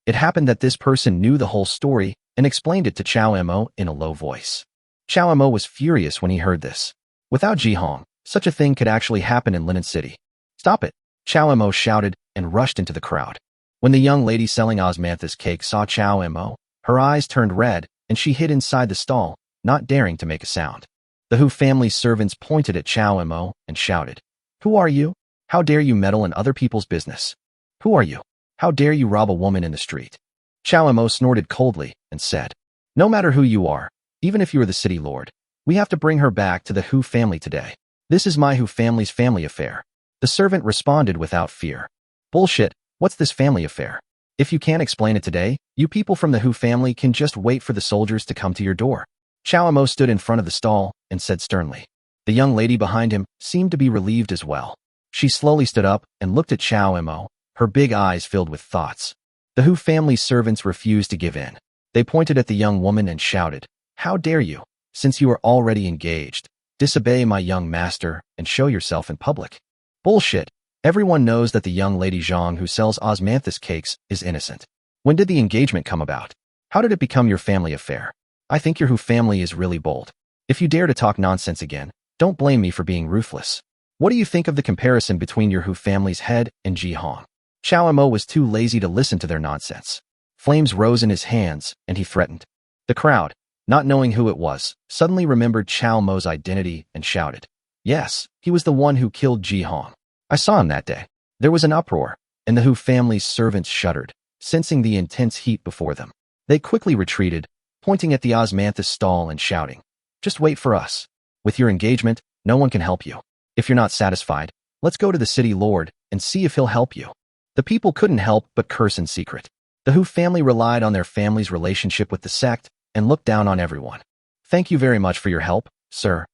It happened that this person knew the whole story and explained it to Chow Mo in a low voice. Chow Mo was furious when he heard this. Without Jihong, such a thing could actually happen in Linen City. Stop it! Chow Mo shouted and rushed into the crowd. When the young lady selling osmanthus cake saw Chow Mo, her eyes turned red and she hid inside the stall, not daring to make a sound. The Hu family's servants pointed at Chow Mo and shouted, "Who are you? How dare you meddle in other people's business? Who are you? How dare you rob a woman in the street?" Chow Mo snorted coldly and said, "No matter who you are, even if you are the city lord, we have to bring her back to the Hu family today. This is my Hu family's family affair." The servant responded without fear. "Bullshit, what's this family affair? If you can't explain it today, you people from the Hu family can just wait for the soldiers to come to your door." Chow Mo stood in front of the stall and said sternly. The young lady behind him seemed to be relieved as well. She slowly stood up and looked at Chow Mo, her big eyes filled with thoughts. The Hu family's servants refused to give in. They pointed at the young woman and shouted, "How dare you, since you are already engaged, disobey my young master and show yourself in public?" "Bullshit. Everyone knows that the young lady Zhang who sells osmanthus cakes is innocent. When did the engagement come about? How did it become your family affair? I think your Hu family is really bold. If you dare to talk nonsense again, don't blame me for being ruthless. What do you think of the comparison between your Hu family's head and Ji Hong?" Chow Mo was too lazy to listen to their nonsense. Flames rose in his hands, and he threatened. The crowd, not knowing who it was, suddenly remembered Chow Mo's identity and shouted. Yes, he was the one who killed Ji Hong. I saw him that day. There was an uproar, and the Hu family's servants shuddered, sensing the intense heat before them. They quickly retreated, pointing at the osmanthus stall and shouting, "Just wait for us. With your engagement, no one can help you. If you're not satisfied, let's go to the city lord and see if he'll help you." The people couldn't help but curse in secret. The Hu family relied on their family's relationship with the sect and looked down on everyone. "Thank you very much for your help, sir."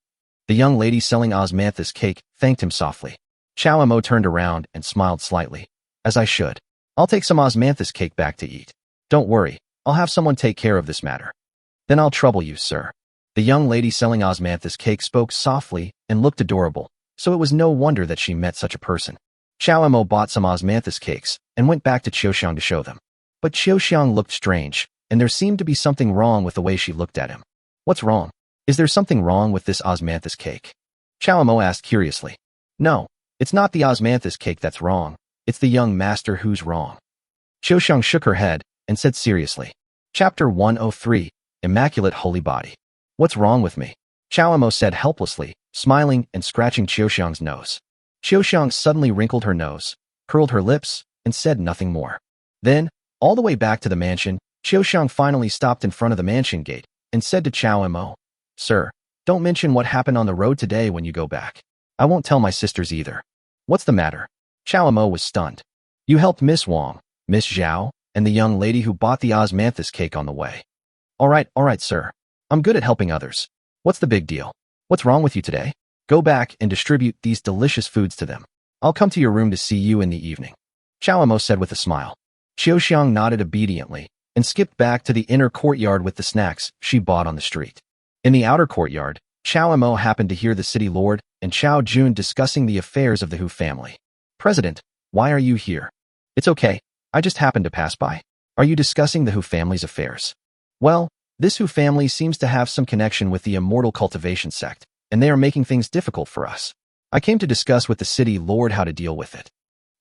The young lady selling osmanthus cake thanked him softly. Chow Mo turned around and smiled slightly. "As I should. I'll take some osmanthus cake back to eat. Don't worry, I'll have someone take care of this matter." "Then I'll trouble you, sir." The young lady selling osmanthus cake spoke softly and looked adorable, so it was no wonder that she met such a person. Chow Mo bought some osmanthus cakes and went back to Qiuxiang to show them. But Qiuxiang looked strange, and there seemed to be something wrong with the way she looked at him. "What's wrong? Is there something wrong with this osmanthus cake?" Chow Mo asked curiously. "No, it's not the osmanthus cake that's wrong. It's the young master who's wrong." Qiuxiang shook her head and said seriously. Chapter 103, Immaculate Holy Body. "What's wrong with me?" Chow Mo said helplessly, smiling and scratching Qiuxiang's nose. Qiuxiang suddenly wrinkled her nose, curled her lips, and said nothing more. Then, all the way back to the mansion, Qiuxiang finally stopped in front of the mansion gate and said to Chow Mo, "Sir, don't mention what happened on the road today when you go back. I won't tell my sisters either." "What's the matter?" Chow Mo was stunned. "You helped Miss Wang, Miss Zhao, and the young lady who bought the osmanthus cake on the way." All right, sir. I'm good at helping others. What's the big deal? What's wrong with you today? Go back and distribute these delicious foods to them. I'll come to your room to see you in the evening." Chow Mo said with a smile. Qiuxiang nodded obediently and skipped back to the inner courtyard with the snacks she bought on the street. In the outer courtyard, Chow Mo happened to hear the city lord and Chow Jun discussing the affairs of the Hu family. "President, why are you here?" "It's okay. I just happened to pass by." "Are you discussing the Hu family's affairs?" "Well, this Hu family seems to have some connection with the immortal cultivation sect, and they are making things difficult for us. I came to discuss with the city lord how to deal with it."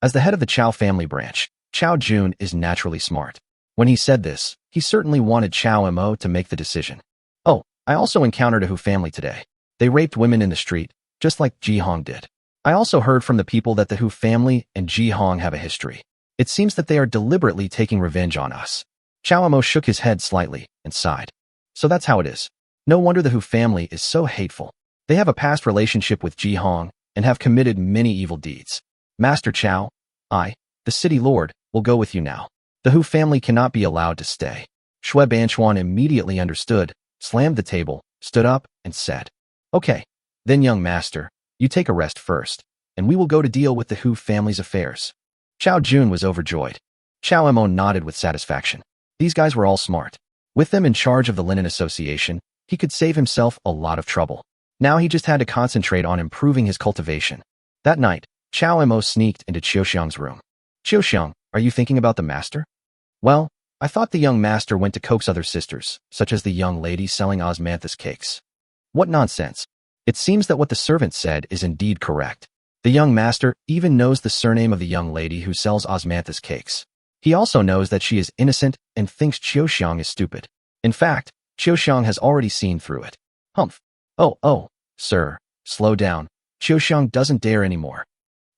As the head of the Chow family branch, Chow Jun is naturally smart. When he said this, he certainly wanted Chow Mo to make the decision. "Oh, I also encountered a Hu family today. They raped women in the street, just like Ji Hong did. I also heard from the people that the Hu family and Ji Hong have a history. It seems that they are deliberately taking revenge on us." Chow Mo shook his head slightly and sighed. "So that's how it is. No wonder the Hu family is so hateful. They have a past relationship with Ji Hong and have committed many evil deeds. Master Chow, I, the city lord, will go with you now. The Hu family cannot be allowed to stay." Shui Banchuan immediately understood, slammed the table, stood up, and said, "Okay, then young master, you take a rest first, and we will go to deal with the Hu family's affairs." Chow Jun was overjoyed. Chow Mo nodded with satisfaction. These guys were all smart. With them in charge of the Linen Association, he could save himself a lot of trouble. Now he just had to concentrate on improving his cultivation. That night, Chow Mo sneaked into Qiuxiang's room. "Qiuxiang, are you thinking about the master?" "Well, I thought the young master went to coax other sisters, such as the young lady selling osmanthus cakes." "What nonsense. It seems that what the servant said is indeed correct. The young master even knows the surname of the young lady who sells osmanthus cakes. He also knows that she is innocent and thinks Qiuxiang is stupid. In fact, Qiuxiang has already seen through it." "Humph. Oh, Sir, slow down. Qiuxiang doesn't dare anymore.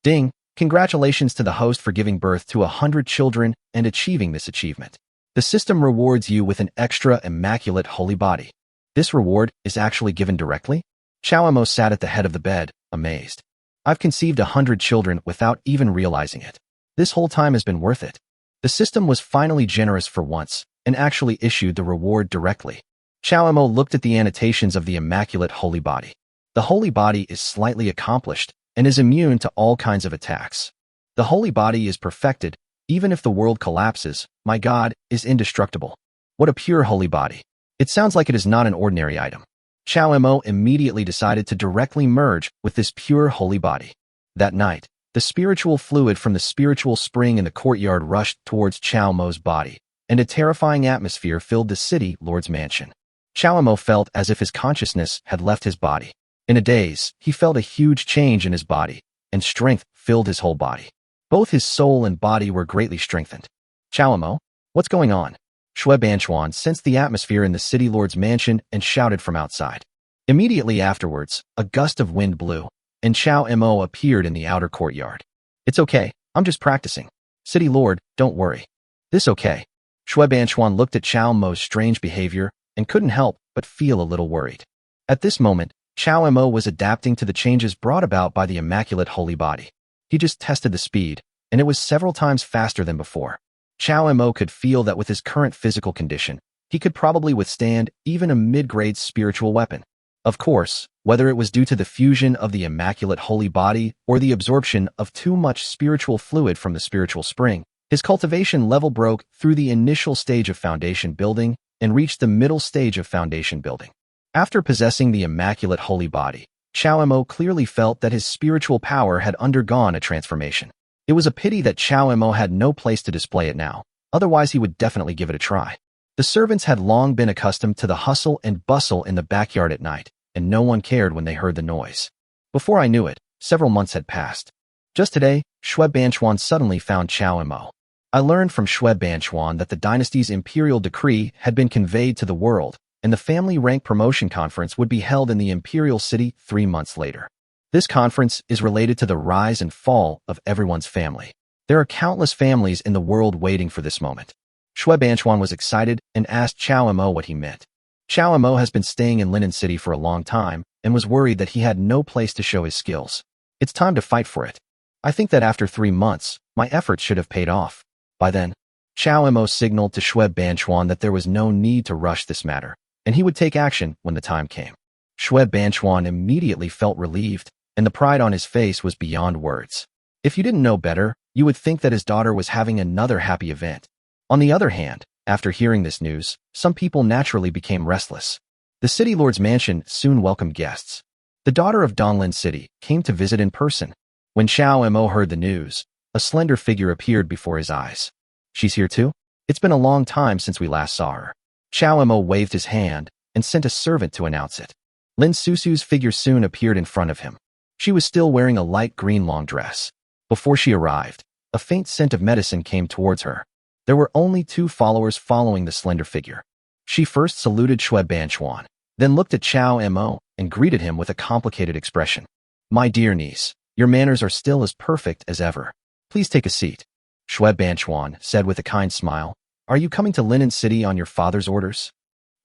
Ding! Congratulations to the host for giving birth to 100 children and achieving this achievement. The system rewards you with an extra immaculate holy body. This reward is actually given directly? Xiao Emo sat at the head of the bed, amazed. I've conceived 100 children without even realizing it. This whole time has been worth it. The system was finally generous for once and actually issued the reward directly. Xiao Emo looked at the annotations of the immaculate holy body. The holy body is slightly accomplished and is immune to all kinds of attacks. The holy body is perfected. Even if the world collapses, my God is indestructible. What a pure holy body. It sounds like it is not an ordinary item. Xiao Emo immediately decided to directly merge with this pure holy body. That night, the spiritual fluid from the spiritual spring in the courtyard rushed towards Xiao Emo's body, and a terrifying atmosphere filled the city lord's mansion. Xiao Emo felt as if his consciousness had left his body. In a daze, he felt a huge change in his body, and strength filled his whole body. Both his soul and body were greatly strengthened. Xiao Emo, what's going on? Shui Banchuan sensed the atmosphere in the city lord's mansion and shouted from outside. Immediately afterwards, a gust of wind blew, and Xiao Emo appeared in the outer courtyard. It's okay, I'm just practicing. City lord, don't worry. This okay. Shui Banchuan looked at Xiao Emo's strange behavior and couldn't help but feel a little worried. At this moment, Xiao Emo was adapting to the changes brought about by the immaculate holy body. He just tested the speed, and it was several times faster than before. Xiao Emo could feel that with his current physical condition, he could probably withstand even a mid-grade spiritual weapon. Of course, whether it was due to the fusion of the immaculate holy body or the absorption of too much spiritual fluid from the spiritual spring, his cultivation level broke through the initial stage of foundation building and reached the middle stage of foundation building. After possessing the immaculate holy body, Xiao Emo clearly felt that his spiritual power had undergone a transformation. It was a pity that Xiao Emo had no place to display it now, otherwise he would definitely give it a try. The servants had long been accustomed to the hustle and bustle in the backyard at night, and no one cared when they heard the noise. Before I knew it, several months had passed. Just today, Shui Banchuan suddenly found Xiao Emo. I learned from Shui Banchuan that the dynasty's imperial decree had been conveyed to the world, and the family rank promotion conference would be held in the imperial city 3 months later. This conference is related to the rise and fall of everyone's family. There are countless families in the world waiting for this moment. Shui Banchuan was excited and asked Xiao Emo what he meant. Xiao Emo has been staying in Linen City for a long time and was worried that he had no place to show his skills. It's time to fight for it. I think that after 3 months, my efforts should have paid off. By then, Xiao Emo signaled to Shui Banchuan that there was no need to rush this matter, and he would take action when the time came. Shui Banchuan immediately felt relieved, and the pride on his face was beyond words. If you didn't know better, you would think that his daughter was having another happy event. On the other hand, after hearing this news, some people naturally became restless. The city lord's mansion soon welcomed guests. The daughter of Donglin City came to visit in person. When Xiao Emo heard the news, a slender figure appeared before his eyes. She's here too? It's been a long time since we last saw her. Xiao Emo waved his hand and sent a servant to announce it. Lin Susu's figure soon appeared in front of him. She was still wearing a light green long dress. Before she arrived, a faint scent of medicine came towards her. There were only 2 followers following the slender figure. She first saluted Shui Banchuan, then looked at Xiao Emo and greeted him with a complicated expression. My dear niece, your manners are still as perfect as ever. Please take a seat. Shui Banchuan said with a kind smile. Are you coming to Linen City on your father's orders?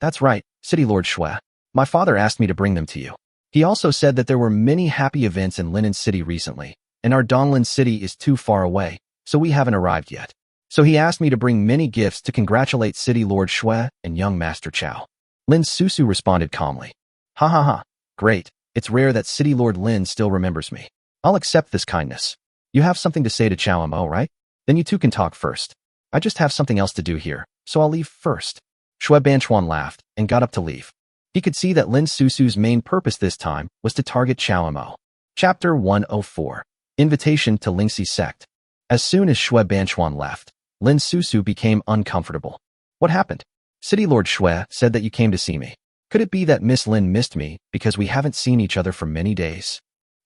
That's right, City Lord Shui. My father asked me to bring them to you. He also said that there were many happy events in Linen City recently, and our Donglin City is too far away, so we haven't arrived yet. So he asked me to bring many gifts to congratulate City Lord Shui and young Master Chao. Lin Susu responded calmly. Ha ha ha, great. It's rare that City Lord Lin still remembers me. I'll accept this kindness. You have something to say to Xiao Emo, right? Then you two can talk first. I just have something else to do here, so I'll leave first. Shui Banchuan laughed and got up to leave. He could see that Lin Susu's main purpose this time was to target Xiao Emo. Chapter 104. Invitation to Lingxi Sect. As soon as Shui Banchuan left, Lin Susu became uncomfortable. What happened? City Lord Shui said that you came to see me. Could it be that Miss Lin missed me because we haven't seen each other for many days?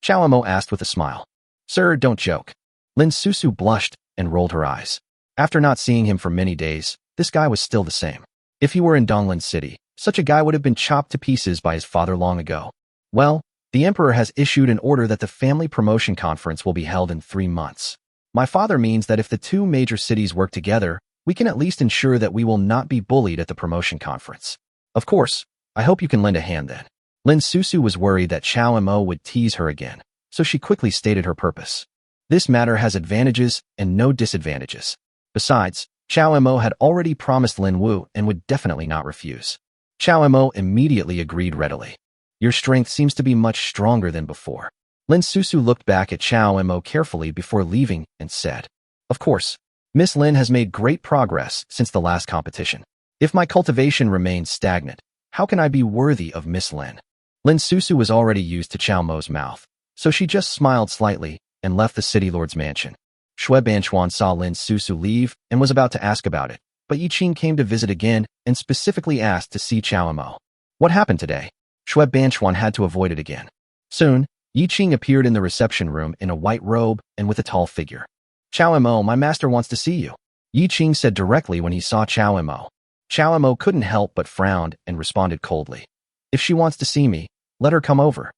Xiao Emo asked with a smile. Sir, don't joke. Lin Susu blushed and rolled her eyes. After not seeing him for many days, this guy was still the same. If he were in Donglin City, such a guy would have been chopped to pieces by his father long ago. Well, The emperor has issued an order that the family promotion conference will be held in 3 months. My father means that if the 2 major cities work together, we can at least ensure that we will not be bullied at the promotion conference. Of course, I hope you can lend a hand then. Lin Susu was worried that Chao Mo would tease her again, so she quickly stated her purpose. This matter has advantages and no disadvantages. Besides, Chao Mo had already promised Lin Wu and would definitely not refuse. Chao Mo immediately agreed readily. Your strength seems to be much stronger than before. Lin Susu looked back at Chao Mo carefully before leaving and said, Of course, Miss Lin has made great progress since the last competition. If my cultivation remains stagnant, how can I be worthy of Miss Lin? Lin Susu was already used to Chao Mo's mouth, so she just smiled slightly and left the city lord's mansion. Shui Banchuan saw Lin Susu leave and was about to ask about it, but Yi Qing came to visit again and specifically asked to see Chao Mo. What happened today? Shui Banchuan had to avoid it again. Soon, Yi Qing appeared in the reception room in a white robe and with a tall figure. Chao Mo, my master wants to see you, Yi Qing said directly when he saw Chao Mo. Chao Mo couldn't help but frowned and responded coldly. If she wants to see me, let her come over.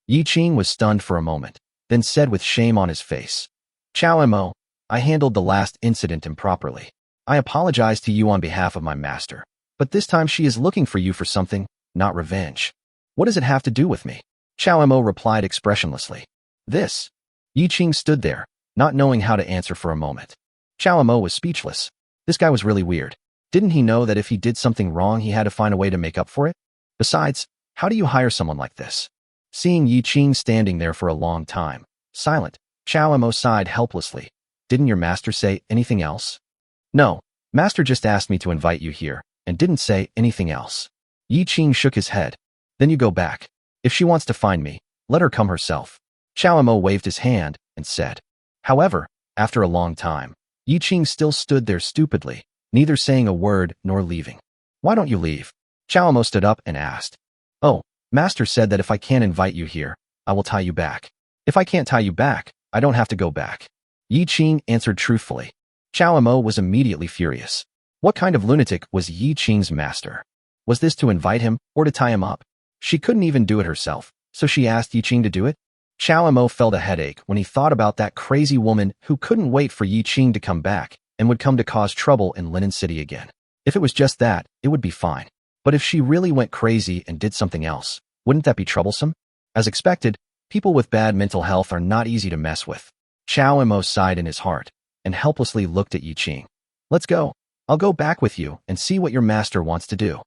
Yi Qing was stunned for a moment, then said with shame on his face, Chao Mo, I handled the last incident improperly. I apologize to you on behalf of my master, but this time she is looking for you for something, not revenge. What does it have to do with me? Chao Mo replied expressionlessly. This. Yi Qing stood there, not knowing how to answer for a moment. Chao Mo was speechless. This guy was really weird. Didn't he know that if he did something wrong, he had to find a way to make up for it? Besides, how do you hire someone like this? Seeing Yi Qing standing there for a long time, silent, Chao Mo sighed helplessly. Didn't your master say anything else? No, master just asked me to invite you here, and didn't say anything else. Yi Qing shook his head. Then you go back. If she wants to find me, let her come herself. Chao Mo waved his hand and said. However, after a long time, Yi Qing still stood there stupidly, neither saying a word nor leaving. Why don't you leave? Chao Mo stood up and asked. Oh, master said that if I can't invite you here, I will tie you back. If I can't tie you back, I don't have to go back. Yi Qing answered truthfully. Chao Mo was immediately furious. What kind of lunatic was Yi Qing's master? Was this to invite him or to tie him up? She couldn't even do it herself, so she asked Yi Qing to do it? Chao Mo felt a headache when he thought about that crazy woman who couldn't wait for Yi Qing to come back and would come to cause trouble in Linen City again. If it was just that, it would be fine. But if she really went crazy and did something else, wouldn't that be troublesome? As expected, people with bad mental health are not easy to mess with. Chao Mo sighed in his heart and helplessly looked at Yi Qing. Let's go. I'll go back with you and see what your master wants to do.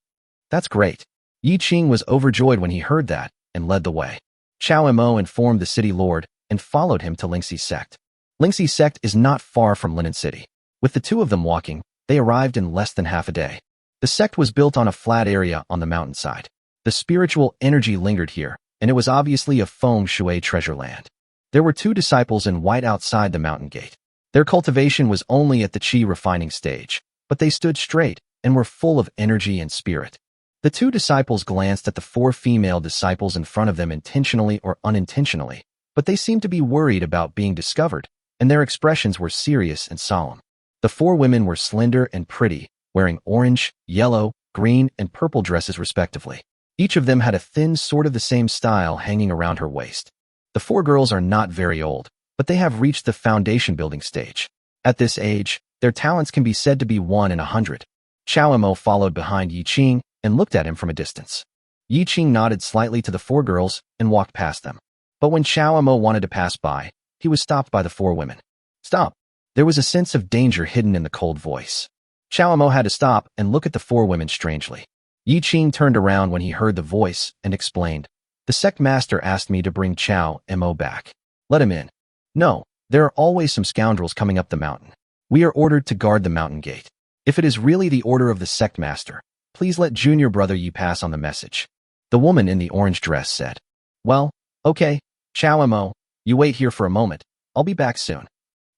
That's great. Yi Qing was overjoyed when he heard that and led the way. Chao Mo informed the city lord and followed him to Lingxi's sect. Lingxi's sect is not far from Linen City. With the two of them walking, they arrived in less than half a day. The sect was built on a flat area on the mountainside. The spiritual energy lingered here, and it was obviously a feng shui treasure land. There were 2 disciples in white outside the mountain gate. Their cultivation was only at the qi refining stage, but they stood straight and were full of energy and spirit. The 2 disciples glanced at the 4 female disciples in front of them intentionally or unintentionally, but they seemed to be worried about being discovered, and their expressions were serious and solemn. The 4 women were slender and pretty, wearing orange, yellow, green, and purple dresses respectively. Each of them had a thin sort of the same style hanging around her waist. The 4 girls are not very old, but they have reached the foundation building stage. At this age, their talents can be said to be 1 in 100. Chao Mo followed behind Yi Qing and looked at him from a distance. Yi Qing nodded slightly to the 4 girls and walked past them. But when Chao Mo wanted to pass by, he was stopped by the 4 women. Stop! There was a sense of danger hidden in the cold voice. Chao Mo had to stop and look at the 4 women strangely. Yi Qing turned around when he heard the voice and explained. The sect master asked me to bring Chao Mo back. Let him in. No, there are always some scoundrels coming up the mountain. We are ordered to guard the mountain gate. If it is really the order of the sect master, please let junior brother Yi pass on the message. The woman in the orange dress said. Well, okay, Chao Mo, you wait here for a moment. I'll be back soon.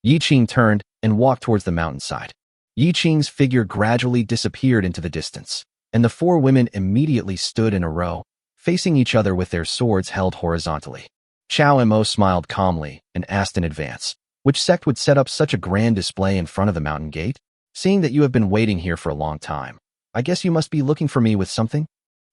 Yi Qing turned and walked towards the mountainside. Yi Qing's figure gradually disappeared into the distance, and the 4 women immediately stood in a row, facing each other with their swords held horizontally. Chao Mo smiled calmly and asked in advance, which sect would set up such a grand display in front of the mountain gate? Seeing that you have been waiting here for a long time, I guess you must be looking for me with something?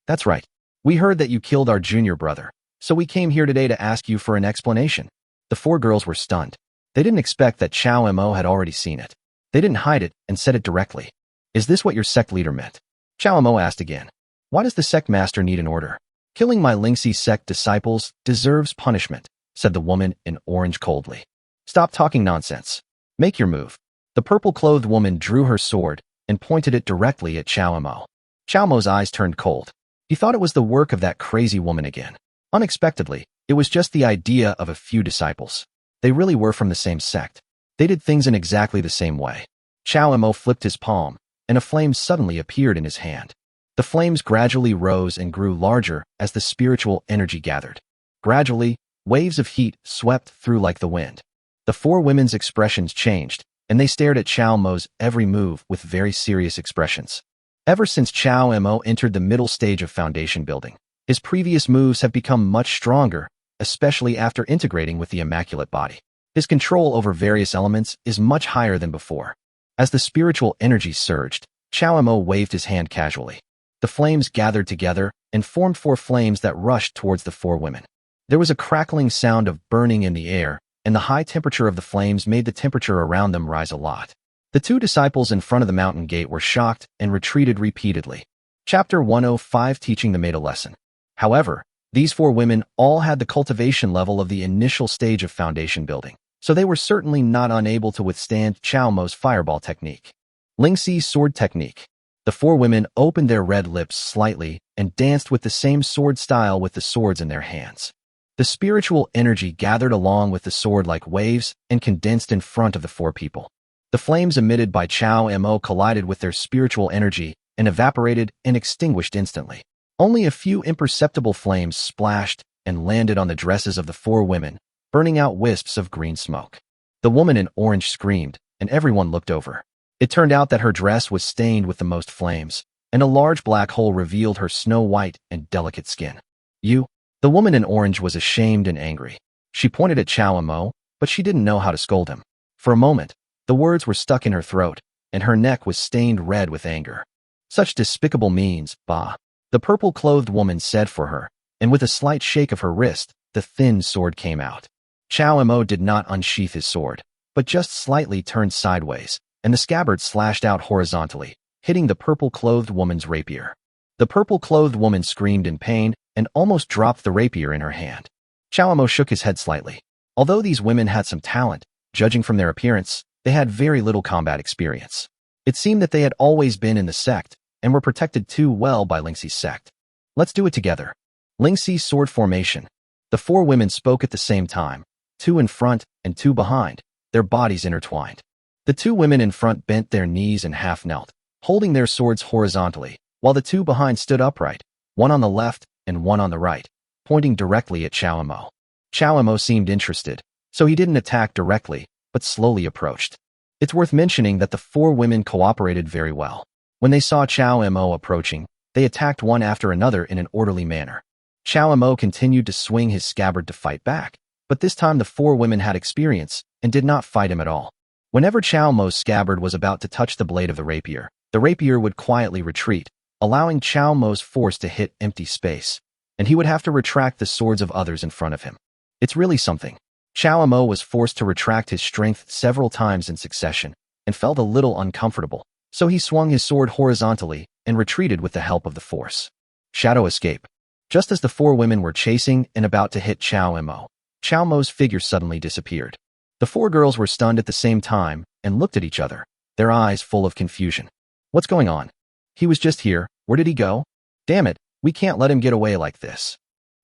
That's right. We heard that you killed our junior brother, So we came here today to ask you for an explanation. The four girls were stunned. They didn't expect that Chow Mo had already seen it. They didn't hide it and said it directly. Is this what your sect leader meant? Chow Mo asked again. Why does the sect master need an order? Killing my Lingxi sect disciples deserves punishment, said the woman in orange coldly. Stop talking nonsense. Make your move. The purple-clothed woman drew her sword and pointed it directly at Chow Mo. Chow Mo's eyes turned cold. He thought it was the work of that crazy woman again. Unexpectedly, it was just the idea of a few disciples. They really were from the same sect. They did things in exactly the same way. Chow Mo flipped his palm, and a flame suddenly appeared in his hand. The flames gradually rose and grew larger as the spiritual energy gathered. Gradually, waves of heat swept through like the wind. The four women's expressions changed, and they stared at Chow Mo's every move with very serious expressions. Ever since Chow Mo entered the middle stage of foundation building, his previous moves have become much stronger, especially after integrating with the immaculate body. His control over various elements is much higher than before. As the spiritual energy surged, Chow Mo waved his hand casually. The flames gathered together and formed four flames that rushed towards the four women. There was a crackling sound of burning in the air, and the high temperature of the flames made the temperature around them rise a lot. The two disciples in front of the mountain gate were shocked and retreated repeatedly. Chapter 105, Teaching the Maid a Lesson. However, these four women all had the cultivation level of the initial stage of foundation building, so they were certainly not unable to withstand Chow Mo's fireball technique. Lingxi's sword technique. The four women opened their red lips slightly and danced with the same sword style with the swords in their hands. The spiritual energy gathered along with the sword like waves and condensed in front of the four people. The flames emitted by Chow Mo collided with their spiritual energy and evaporated and extinguished instantly. Only a few imperceptible flames splashed and landed on the dresses of the four women, burning out wisps of green smoke. The woman in orange screamed, and everyone looked over. It turned out that her dress was stained with the most flames, and a large black hole revealed her snow-white and delicate skin. The woman in orange was ashamed and angry. She pointed at Chow Mo, but she didn't know how to scold him. For a moment, the words were stuck in her throat, and her neck was stained red with anger. Such despicable means, bah. The purple-clothed woman said for her, and with a slight shake of her wrist, the thin sword came out. Chow Mo did not unsheath his sword, but just slightly turned sideways, and the scabbard slashed out horizontally, hitting the purple-clothed woman's rapier. The purple-clothed woman screamed in pain and almost dropped the rapier in her hand. Chow Mo shook his head slightly. Although these women had some talent, judging from their appearance, they had very little combat experience. It seemed that they had always been in the sect and were protected too well by Lingxi's sect. Let's do it together. Lingxi's sword formation. The four women spoke at the same time, two in front and two behind, their bodies intertwined. The two women in front bent their knees and half knelt, holding their swords horizontally, while the two behind stood upright, one on the left and one on the right, pointing directly at Chow Mo. Chow Mo seemed interested, so he didn't attack directly, but slowly approached. It's worth mentioning that the four women cooperated very well. When they saw Chow Mo approaching, they attacked one after another in an orderly manner. Chow Mo continued to swing his scabbard to fight back, but this time the four women had experience and did not fight him at all. Whenever Chow Mo's scabbard was about to touch the blade of the rapier would quietly retreat, allowing Chow Mo's force to hit empty space, and he would have to retract the swords of others in front of him. It's really something. Chow Mo was forced to retract his strength several times in succession and felt a little uncomfortable, so he swung his sword horizontally and retreated with the help of the force. Shadow escape. Just as the four women were chasing and about to hit Chow Mo's figure suddenly disappeared. The four girls were stunned at the same time and looked at each other, their eyes full of confusion. What's going on? He was just here. Where did he go? Damn it, we can't let him get away like this.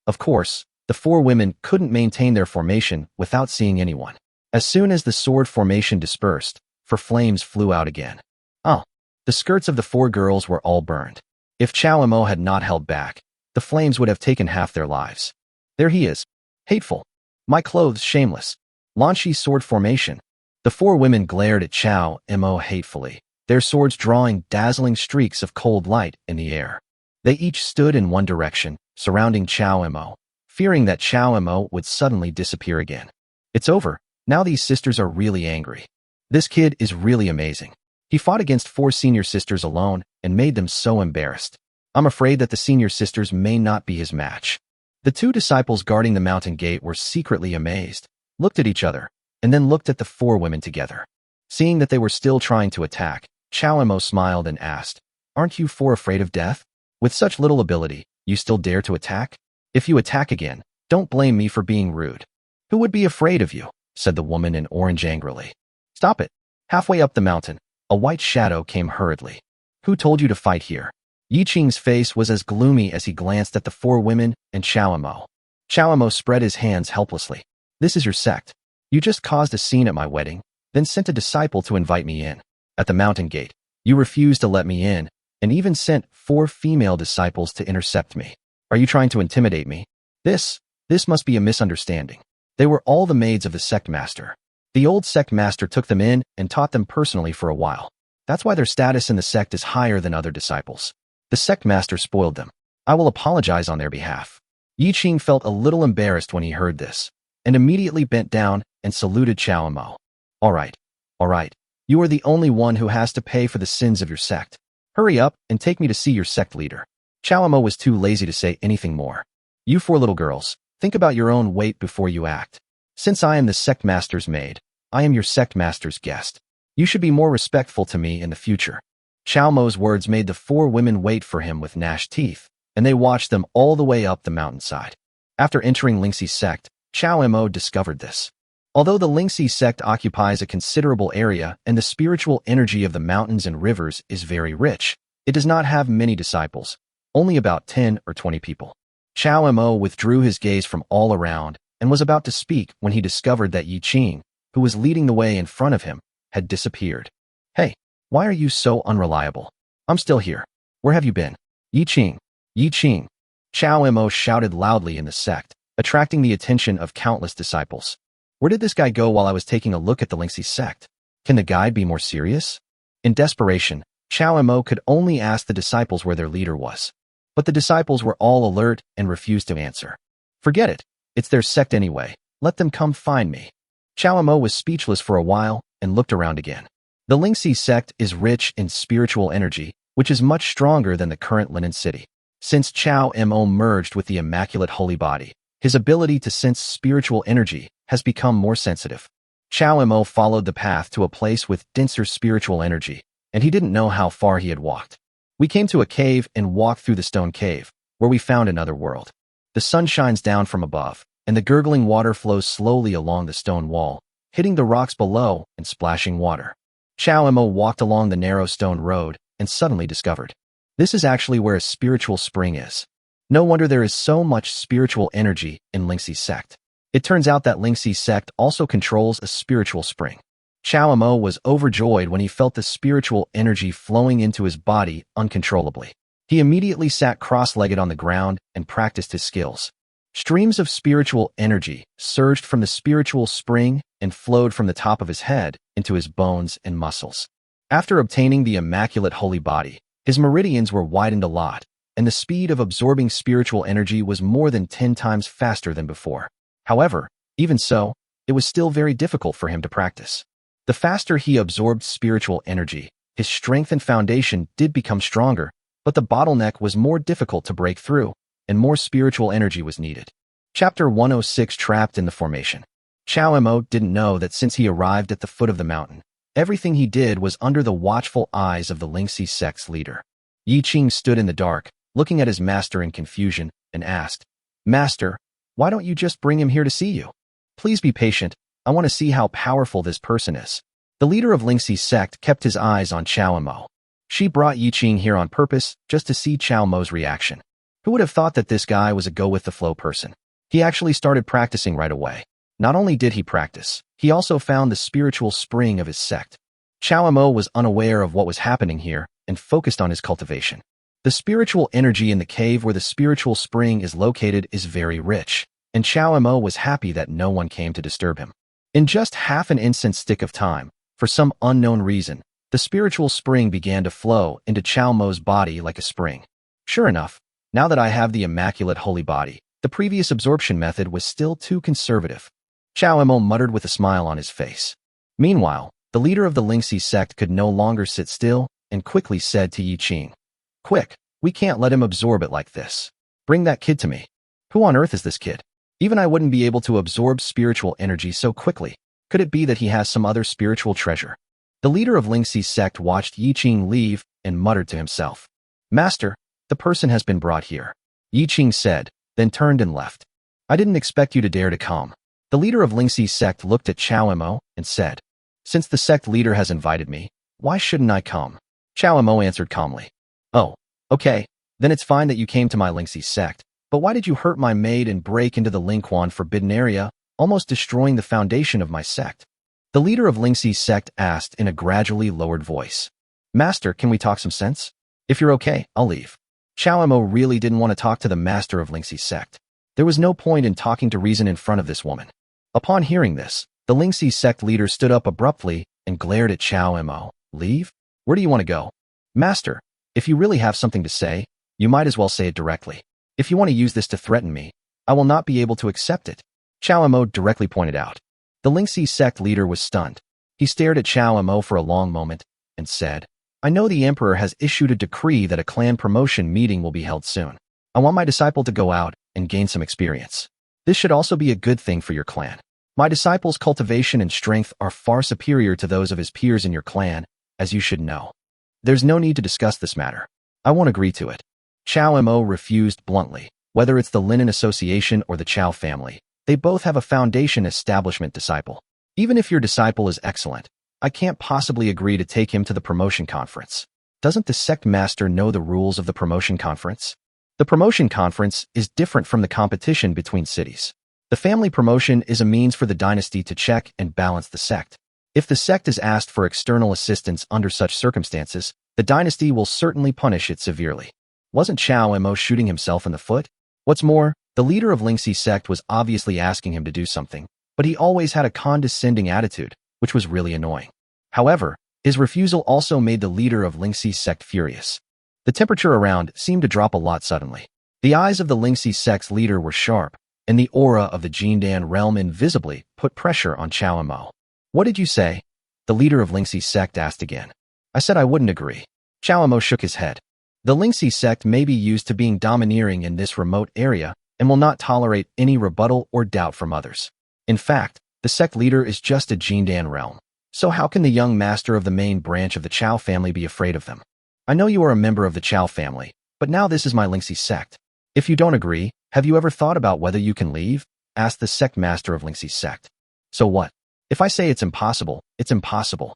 Of course, the four women couldn't maintain their formation without seeing anyone. As soon as the sword formation dispersed, four flames flew out again. Oh, the skirts of the four girls were all burned. If Chow Mo had not held back, the flames would have taken half their lives. There he is. Hateful. My clothes shameless. Launchi's sword formation. The four women glared at Chow Mo hatefully, their swords drawing dazzling streaks of cold light in the air. They each stood in one direction, surrounding Chow Mo, fearing that Chow Mo would suddenly disappear again. It's over. Now these sisters are really angry. This kid is really amazing. He fought against four senior sisters alone and made them so embarrassed. I'm afraid that the senior sisters may not be his match. The two disciples guarding the mountain gate were secretly amazed, looked at each other, and then looked at the four women together. Seeing that they were still trying to attack, Chow Mo smiled and asked, "Aren't you four afraid of death? With such little ability, you still dare to attack? If you attack again, don't blame me for being rude." "Who would be afraid of you?" said the woman in orange angrily. "Stop it." Halfway up the mountain, a white shadow came hurriedly. "Who told you to fight here?" Yi Qing's face was as gloomy as he glanced at the four women and Chow Mo. Chow Mo spread his hands helplessly. "This is your sect. You just caused a scene at my wedding, then sent a disciple to invite me in. At the mountain gate, you refused to let me in, and even sent 4 female disciples to intercept me. Are you trying to intimidate me? This must be a misunderstanding." They were all the maids of the sect master. The old sect master took them in and taught them personally for a while. That's why their status in the sect is higher than other disciples. The sect master spoiled them. I will apologize on their behalf. Yi Qing felt a little embarrassed when he heard this, and immediately bent down and saluted Chow Mo. All right. You are the only one who has to pay for the sins of your sect. Hurry up and take me to see your sect leader." Chow Mo was too lazy to say anything more. "You 4 little girls, think about your own weight before you act. Since I am the sect master's maid, I am your sect master's guest. You should be more respectful to me in the future." Chow Mo's words made the 4 women wait for him with gnashed teeth, and they watched them all the way up the mountainside. After entering Lingxi's sect, Chow Mo discovered this. Although the Lingxi sect occupies a considerable area and the spiritual energy of the mountains and rivers is very rich, it does not have many disciples, only about 10 or 20 people. Chow Mo withdrew his gaze from all around and was about to speak when he discovered that Yi Qing, who was leading the way in front of him, had disappeared. "Hey, why are you so unreliable? I'm still here. Where have you been?" Yi Qing. Chow Mo shouted loudly in the sect, attracting the attention of countless disciples. "Where did this guy go while I was taking a look at the Lingxi sect? Can the guide be more serious?" In desperation, Chow Mo could only ask the disciples where their leader was. But the disciples were all alert and refused to answer. "Forget it. It's their sect anyway. Let them come find me." Chow Mo was speechless for a while and looked around again. The Lingxi sect is rich in spiritual energy, which is much stronger than the current Linen City. Since Chow Mo merged with the Immaculate Holy Body, his ability to sense spiritual energy has become more sensitive. Chow Mo followed the path to a place with denser spiritual energy, and he didn't know how far he had walked. "We came to a cave and walked through the stone cave, where we found another world. The sun shines down from above, and the gurgling water flows slowly along the stone wall, hitting the rocks below and splashing water." Chow Mo walked along the narrow stone road and suddenly discovered, this is actually where a spiritual spring is. No wonder there is so much spiritual energy in Lingxi's sect. It turns out that Lingxi's sect also controls a spiritual spring. Chow Mo was overjoyed when he felt the spiritual energy flowing into his body uncontrollably. He immediately sat cross-legged on the ground and practiced his skills. Streams of spiritual energy surged from the spiritual spring and flowed from the top of his head into his bones and muscles. After obtaining the Immaculate Holy Body, his meridians were widened a lot, and the speed of absorbing spiritual energy was more than 10 times faster than before. However, even so, it was still very difficult for him to practice. The faster he absorbed spiritual energy, his strength and foundation did become stronger, but the bottleneck was more difficult to break through, and more spiritual energy was needed. Chapter 106 Trapped in the Formation. Chow Mo didn't know that since he arrived at the foot of the mountain, everything he did was under the watchful eyes of the Lingxi sect's leader. Yi Qing stood in the dark, looking at his master in confusion, and asked, "Master, why don't you just bring him here to see you? Please be patient. I want to see how powerful this person is." The leader of Lingxi's sect kept his eyes on Chow Mo. She brought Yi Qing here on purpose just to see Chow Mo's reaction. Who would have thought that this guy was a go-with-the-flow person? He actually started practicing right away. Not only did he practice, he also found the spiritual spring of his sect. Chow Mo was unaware of what was happening here and focused on his cultivation. The spiritual energy in the cave where the spiritual spring is located is very rich, and Chow Mo was happy that no one came to disturb him. In just half an instant stick of time, for some unknown reason, the spiritual spring began to flow into Chow Mo's body like a spring. Sure enough, now that I have the Immaculate Holy Body, the previous absorption method was still too conservative. Chow Mo muttered with a smile on his face. Meanwhile, the leader of the Lingxi sect could no longer sit still and quickly said to Yi Qing, "Quick, we can't let him absorb it like this. Bring that kid to me." Who on earth is this kid? Even I wouldn't be able to absorb spiritual energy so quickly. Could it be that he has some other spiritual treasure? The leader of Lingxi's sect watched Yi Qing leave and muttered to himself. Master, the person has been brought here. Yi Qing said, then turned and left. I didn't expect you to dare to come. The leader of Lingxi's sect looked at Chao Emo and said, since the sect leader has invited me, why shouldn't I come? Chao Emo answered calmly. Oh, okay, then it's fine that you came to my Lingxi sect, but why did you hurt my maid and break into the Lingquan forbidden area, almost destroying the foundation of my sect? The leader of Lingxi's sect asked in a gradually lowered voice. Master, can we talk some sense? If you're okay, I'll leave. Chao Emo really didn't want to talk to the master of Lingxi's sect. There was no point in talking to reason in front of this woman. Upon hearing this, the Lingxi sect leader stood up abruptly and glared at Chao Emo. Leave? Where do you want to go? Master, if you really have something to say, you might as well say it directly. If you want to use this to threaten me, I will not be able to accept it. Chao Emo directly pointed out. The Lingxi sect leader was stunned. He stared at Chao Emo for a long moment and said, I know the emperor has issued a decree that a clan promotion meeting will be held soon. I want my disciple to go out and gain some experience. This should also be a good thing for your clan. My disciple's cultivation and strength are far superior to those of his peers in your clan, as you should know. There's no need to discuss this matter. I won't agree to it. Chao Emo refused bluntly. Whether it's the Linen Association or the Chao family, they both have a foundation establishment disciple. Even if your disciple is excellent, I can't possibly agree to take him to the promotion conference. Doesn't the sect master know the rules of the promotion conference? The promotion conference is different from the competition between cities. The family promotion is a means for the dynasty to check and balance the sect. If the sect is asked for external assistance under such circumstances, the dynasty will certainly punish it severely. Wasn't Chao Emo shooting himself in the foot? What's more, the leader of Lingxi's sect was obviously asking him to do something, but he always had a condescending attitude, which was really annoying. However, his refusal also made the leader of Lingxi's sect furious. The temperature around seemed to drop a lot suddenly. The eyes of the Lingxi sect's leader were sharp, and the aura of the Jindan realm invisibly put pressure on Chao Emo. What did you say? The leader of Lingxi's sect asked again. I said I wouldn't agree. Chao Emo shook his head. The Lingxi sect may be used to being domineering in this remote area and will not tolerate any rebuttal or doubt from others. In fact, the sect leader is just a Jindan realm. So how can the young master of the main branch of the Chao family be afraid of them? I know you are a member of the Chao family, but now this is my Lingxi sect. If you don't agree, have you ever thought about whether you can leave? Asked the sect master of Lingxi's sect. So what? If I say it's impossible, it's impossible.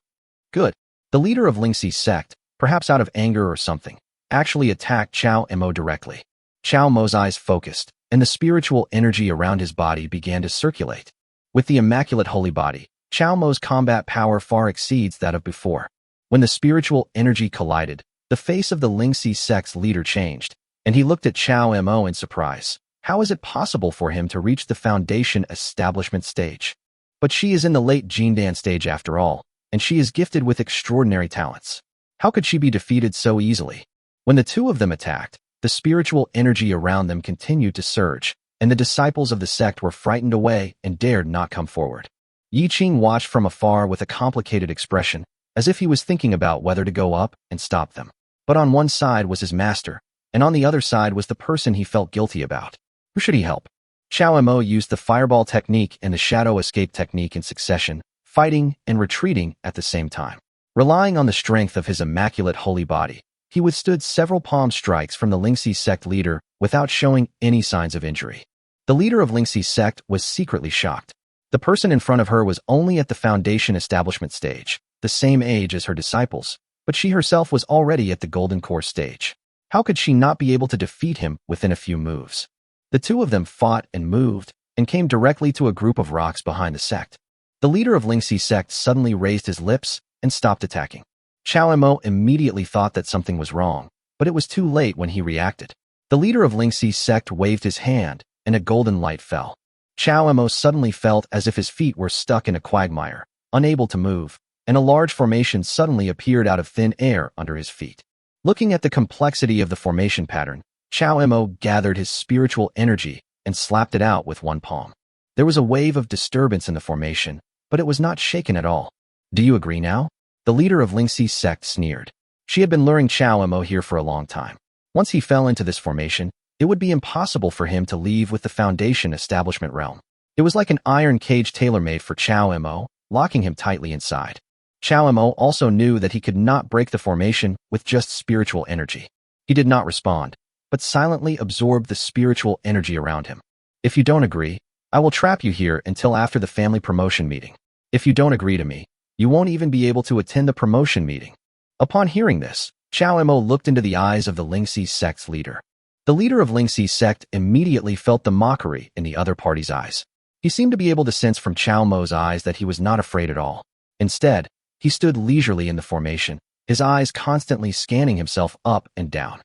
Good. The leader of Lingxi's sect, perhaps out of anger or something, actually attacked Chao Emo directly. Chao Mo's eyes focused, and the spiritual energy around his body began to circulate. With the immaculate holy body, Chao Mo's combat power far exceeds that of before. When the spiritual energy collided, the face of the Lingxi sect's leader changed, and he looked at Chao Emo in surprise. How is it possible for him to reach the foundation establishment stage? But she is in the late Jindan stage after all, and she is gifted with extraordinary talents. How could she be defeated so easily? When the two of them attacked, the spiritual energy around them continued to surge, and the disciples of the sect were frightened away and dared not come forward. Yi Qing watched from afar with a complicated expression, as if he was thinking about whether to go up and stop them. But on one side was his master, and on the other side was the person he felt guilty about. Who should he help? Chao Emo used the fireball technique and the shadow escape technique in succession, fighting and retreating at the same time. Relying on the strength of his immaculate holy body, he withstood several palm strikes from the Lingxi sect leader without showing any signs of injury. The leader of Lingxi's sect was secretly shocked. The person in front of her was only at the foundation establishment stage, the same age as her disciples, but she herself was already at the golden core stage. How could she not be able to defeat him within a few moves? The two of them fought and moved, and came directly to a group of rocks behind the sect. The leader of Lingxi's sect suddenly raised his lips and stopped attacking. Chao Emo immediately thought that something was wrong, but it was too late when he reacted. The leader of Lingxi's sect waved his hand, and a golden light fell. Chao Emo suddenly felt as if his feet were stuck in a quagmire, unable to move, and a large formation suddenly appeared out of thin air under his feet. Looking at the complexity of the formation pattern, Chao Emo gathered his spiritual energy and slapped it out with one palm. There was a wave of disturbance in the formation, but it was not shaken at all. Do you agree now? The leader of Lingxi's sect sneered. She had been luring Chao Emo here for a long time. Once he fell into this formation, It would be impossible for him to leave with the foundation establishment realm. It was like an iron cage tailor-made for Chao Mo, locking him tightly inside. Chao Mo also knew that he could not break the formation with just spiritual energy. He did not respond, but silently absorbed the spiritual energy around him. If you don't agree, I will trap you here until after the family promotion meeting. If you don't agree to me, you won't even be able to attend the promotion meeting. Upon hearing this, Chao Mo looked into the eyes of the Lingxi sect's leader. The leader of Lingxi's sect immediately felt the mockery in the other party's eyes. He seemed to be able to sense from Chao Mo's eyes that he was not afraid at all. Instead, he stood leisurely in the formation, his eyes constantly scanning himself up and down.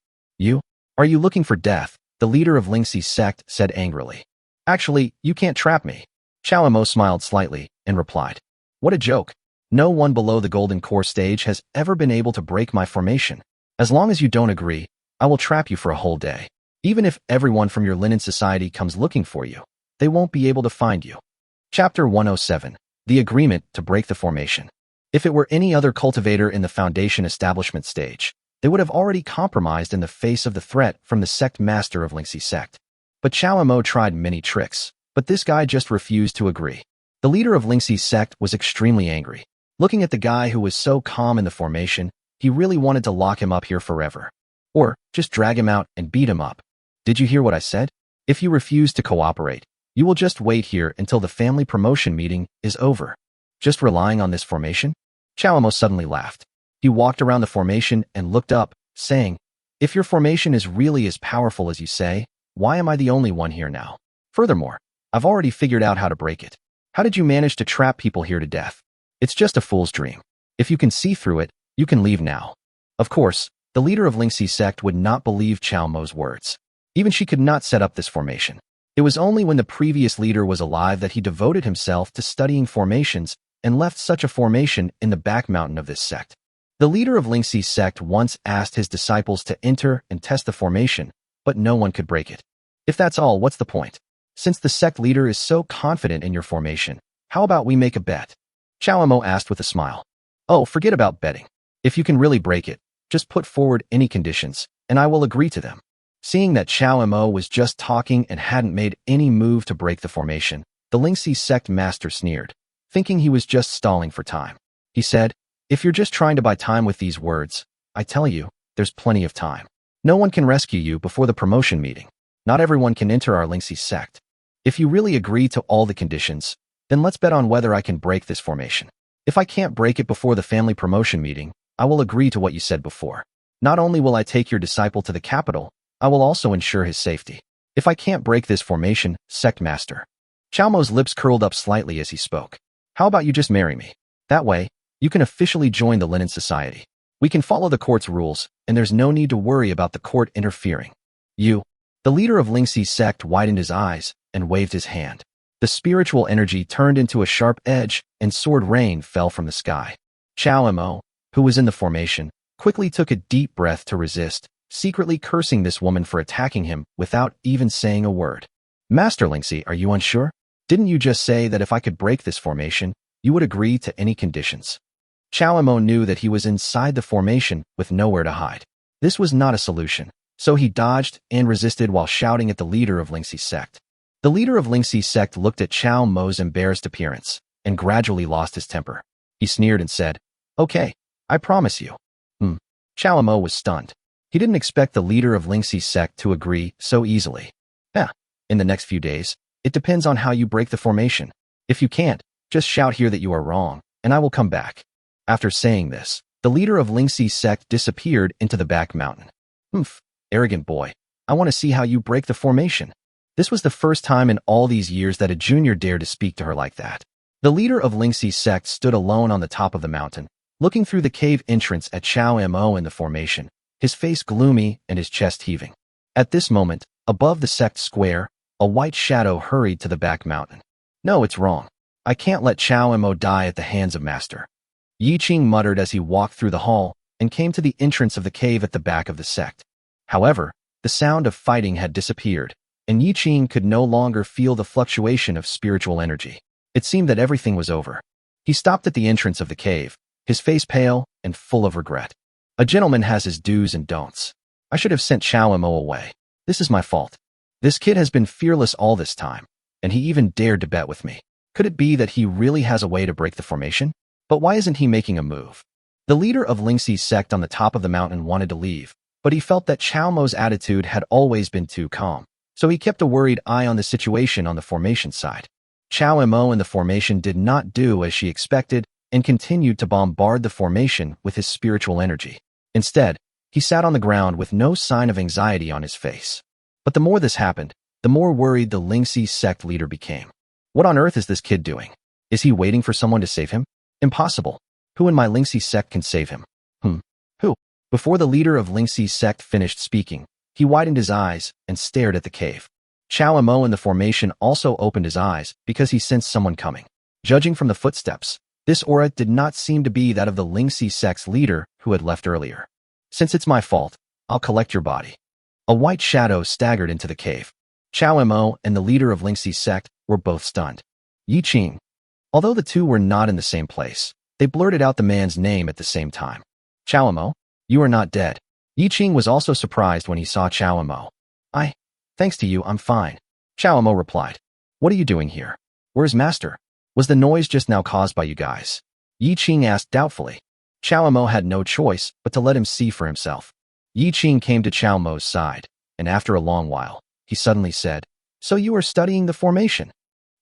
Are you looking for death? The leader of Lingxi's sect said angrily. Actually, you can't trap me. Chao Mo smiled slightly and replied. What a joke. No one below the golden core stage has ever been able to break my formation. As long as you don't agree, I will trap you for a whole day. Even if everyone from your linen society comes looking for you, they won't be able to find you. Chapter 107. The Agreement to Break the Formation. If it were any other cultivator in the foundation establishment stage, they would have already compromised in the face of the threat from the sect master of Lingxi sect. But Chao Mo tried many tricks, but this guy just refused to agree. The leader of Lingxi's sect was extremely angry. Looking at the guy who was so calm in the formation, he really wanted to lock him up here forever. Or just drag him out and beat him up. Did you hear what I said? If you refuse to cooperate, you will just wait here until the family promotion meeting is over. Just relying on this formation? Chao Mo suddenly laughed. He walked around the formation and looked up, saying, if your formation is really as powerful as you say, why am I the only one here now? Furthermore, I've already figured out how to break it. How did you manage to trap people here to death? It's just a fool's dream. If you can see through it, you can leave now. Of course, the leader of Lingxi's sect would not believe Chao Mo's words. Even she could not set up this formation. It was only when the previous leader was alive that he devoted himself to studying formations and left such a formation in the back mountain of this sect. The leader of Lingxi's sect once asked his disciples to enter and test the formation, but no one could break it. If that's all, what's the point? Since the sect leader is so confident in your formation, how about we make a bet? Chao Mo asked with a smile. Oh, forget about betting. If you can really break it, just put forward any conditions, and I will agree to them. Seeing that Chao Mo was just talking and hadn't made any move to break the formation, the Lingxi sect master sneered, thinking he was just stalling for time. He said, if you're just trying to buy time with these words, I tell you, there's plenty of time. No one can rescue you before the promotion meeting. Not everyone can enter our Lingxi sect. If you really agree to all the conditions, then let's bet on whether I can break this formation. If I can't break it before the family promotion meeting, I will agree to what you said before. Not only will I take your disciple to the capital, I will also ensure his safety. If I can't break this formation, sect master. Chao Mo's lips curled up slightly as he spoke. How about you just marry me? That way, you can officially join the Linen Society. We can follow the court's rules, and there's no need to worry about the court interfering. The leader of Lingxi's sect widened his eyes and waved his hand. The spiritual energy turned into a sharp edge, and sword rain fell from the sky. Chao Mo, who was in the formation, quickly took a deep breath to resist, secretly cursing this woman for attacking him without even saying a word. Master Lingxi, are you unsure? Didn't you just say that if I could break this formation, you would agree to any conditions? Chao Mo knew that he was inside the formation with nowhere to hide. This was not a solution, so he dodged and resisted while shouting at the leader of Lingxi's sect. The leader of Lingxi's sect looked at Chao Mo's embarrassed appearance and gradually lost his temper. He sneered and said, okay, I promise you. Chao Mo was stunned. He didn't expect the leader of Lingxi's sect to agree so easily. In the next few days, it depends on how you break the formation. If you can't, just shout here that you are wrong, and I will come back. After saying this, the leader of Lingxi's sect disappeared into the back mountain. Arrogant boy, I want to see how you break the formation. This was the first time in all these years that a junior dared to speak to her like that. The leader of Lingxi's sect stood alone on the top of the mountain, looking through the cave entrance at Chao Mo in the formation, his face gloomy and his chest heaving. At this moment, above the sect square, a white shadow hurried to the back mountain. No, it's wrong. I can't let Chao Mo die at the hands of Master. Yi Qing muttered as he walked through the hall and came to the entrance of the cave at the back of the sect. However, the sound of fighting had disappeared, and Yi Qing could no longer feel the fluctuation of spiritual energy. It seemed that everything was over. He stopped at the entrance of the cave, his face pale and full of regret. A gentleman has his do's and don'ts. I should have sent Chao Mo away. This is my fault. This kid has been fearless all this time, and he even dared to bet with me. Could it be that he really has a way to break the formation? But why isn't he making a move? The leader of Lingxi's sect on the top of the mountain wanted to leave, but he felt that Chao Mo's attitude had always been too calm, so he kept a worried eye on the situation on the formation side. Chao Mo and the formation did not do as she expected and continued to bombard the formation with his spiritual energy. Instead, he sat on the ground with no sign of anxiety on his face. But the more this happened, the more worried the Lingxi sect leader became. What on earth is this kid doing? Is he waiting for someone to save him? Impossible. Who in my Lingxi sect can save him? Who? Before the leader of Lingxi's sect finished speaking, he widened his eyes and stared at the cave. Chao Mo in the formation also opened his eyes because he sensed someone coming. Judging from the footsteps, this aura did not seem to be that of the Lingxi sect's leader who had left earlier. Since it's my fault, I'll collect your body. A white shadow staggered into the cave. Chao Mo and the leader of Lingxi's sect were both stunned. Yi Qing. Although the two were not in the same place, they blurted out the man's name at the same time. Chao Mo, you are not dead. Yi Qing was also surprised when he saw Chao Mo. Thanks to you, I'm fine. Chao Mo replied. What are you doing here? Where's Master? Was the noise just now caused by you guys? Yi Qing asked doubtfully. Chao Mo had no choice but to let him see for himself. Yi Qing came to Chao Mo's side, and after a long while, he suddenly said, So you are studying the formation?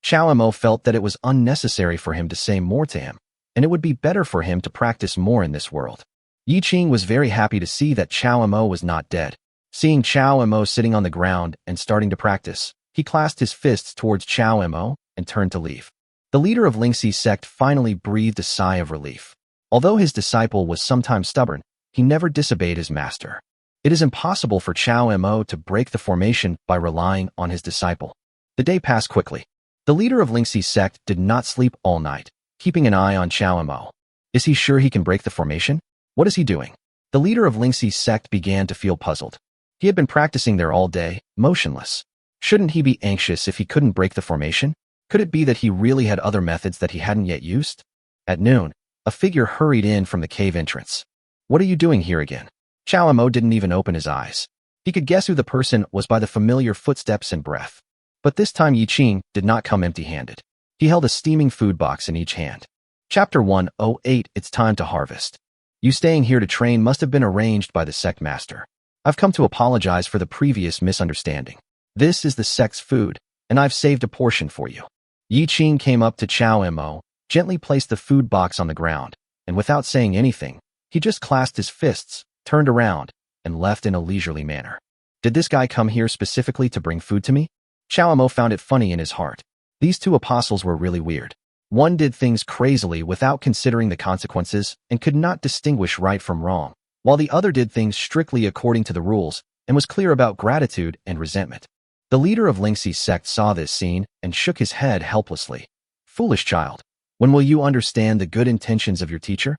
Chao Mo felt that it was unnecessary for him to say more to him, and it would be better for him to practice more in this world. Yi Qing was very happy to see that Chao Mo was not dead. Seeing Chao Mo sitting on the ground and starting to practice, he clasped his fists towards Chao Mo and turned to leave. The leader of Lingxi's sect finally breathed a sigh of relief. Although his disciple was sometimes stubborn, he never disobeyed his master. It is impossible for Chao Mo to break the formation by relying on his disciple. The day passed quickly. The leader of Lingxi's sect did not sleep all night, keeping an eye on Chao Mo. Is he sure he can break the formation? What is he doing? The leader of Lingxi's sect began to feel puzzled. He had been practicing there all day, motionless. Shouldn't he be anxious if he couldn't break the formation? Could it be that he really had other methods that he hadn't yet used? At noon, a figure hurried in from the cave entrance. What are you doing here again? Chao Mo didn't even open his eyes. He could guess who the person was by the familiar footsteps and breath. But this time Yi Qing did not come empty-handed. He held a steaming food box in each hand. Chapter 108 It's time to harvest. You staying here to train must have been arranged by the sect master. I've come to apologize for the previous misunderstanding. This is the sect's food, and I've saved a portion for you. Yi Qing came up to Chao Mo, gently placed the food box on the ground, and without saying anything, he just clasped his fists, turned around, and left in a leisurely manner. Did this guy come here specifically to bring food to me? Chao Mo found it funny in his heart. These two apostles were really weird. One did things crazily without considering the consequences and could not distinguish right from wrong, while the other did things strictly according to the rules and was clear about gratitude and resentment. The leader of Lingxi's sect saw this scene and shook his head helplessly. Foolish child, when will you understand the good intentions of your teacher?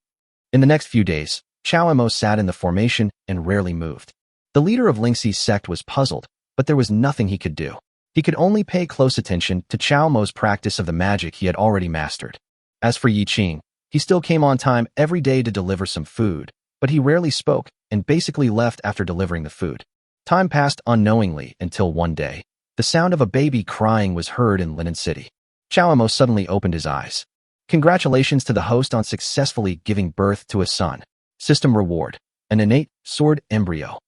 In the next few days, Chao Mo sat in the formation and rarely moved. The leader of Lingxi's sect was puzzled, but there was nothing he could do. He could only pay close attention to Chao Mo's practice of the magic he had already mastered. As for Yi Qing, he still came on time every day to deliver some food, but he rarely spoke and basically left after delivering the food. Time passed unknowingly until one day, the sound of a baby crying was heard in Linen City. Chao Mo suddenly opened his eyes. Congratulations to the host on successfully giving birth to a son. System reward, an innate sword embryo.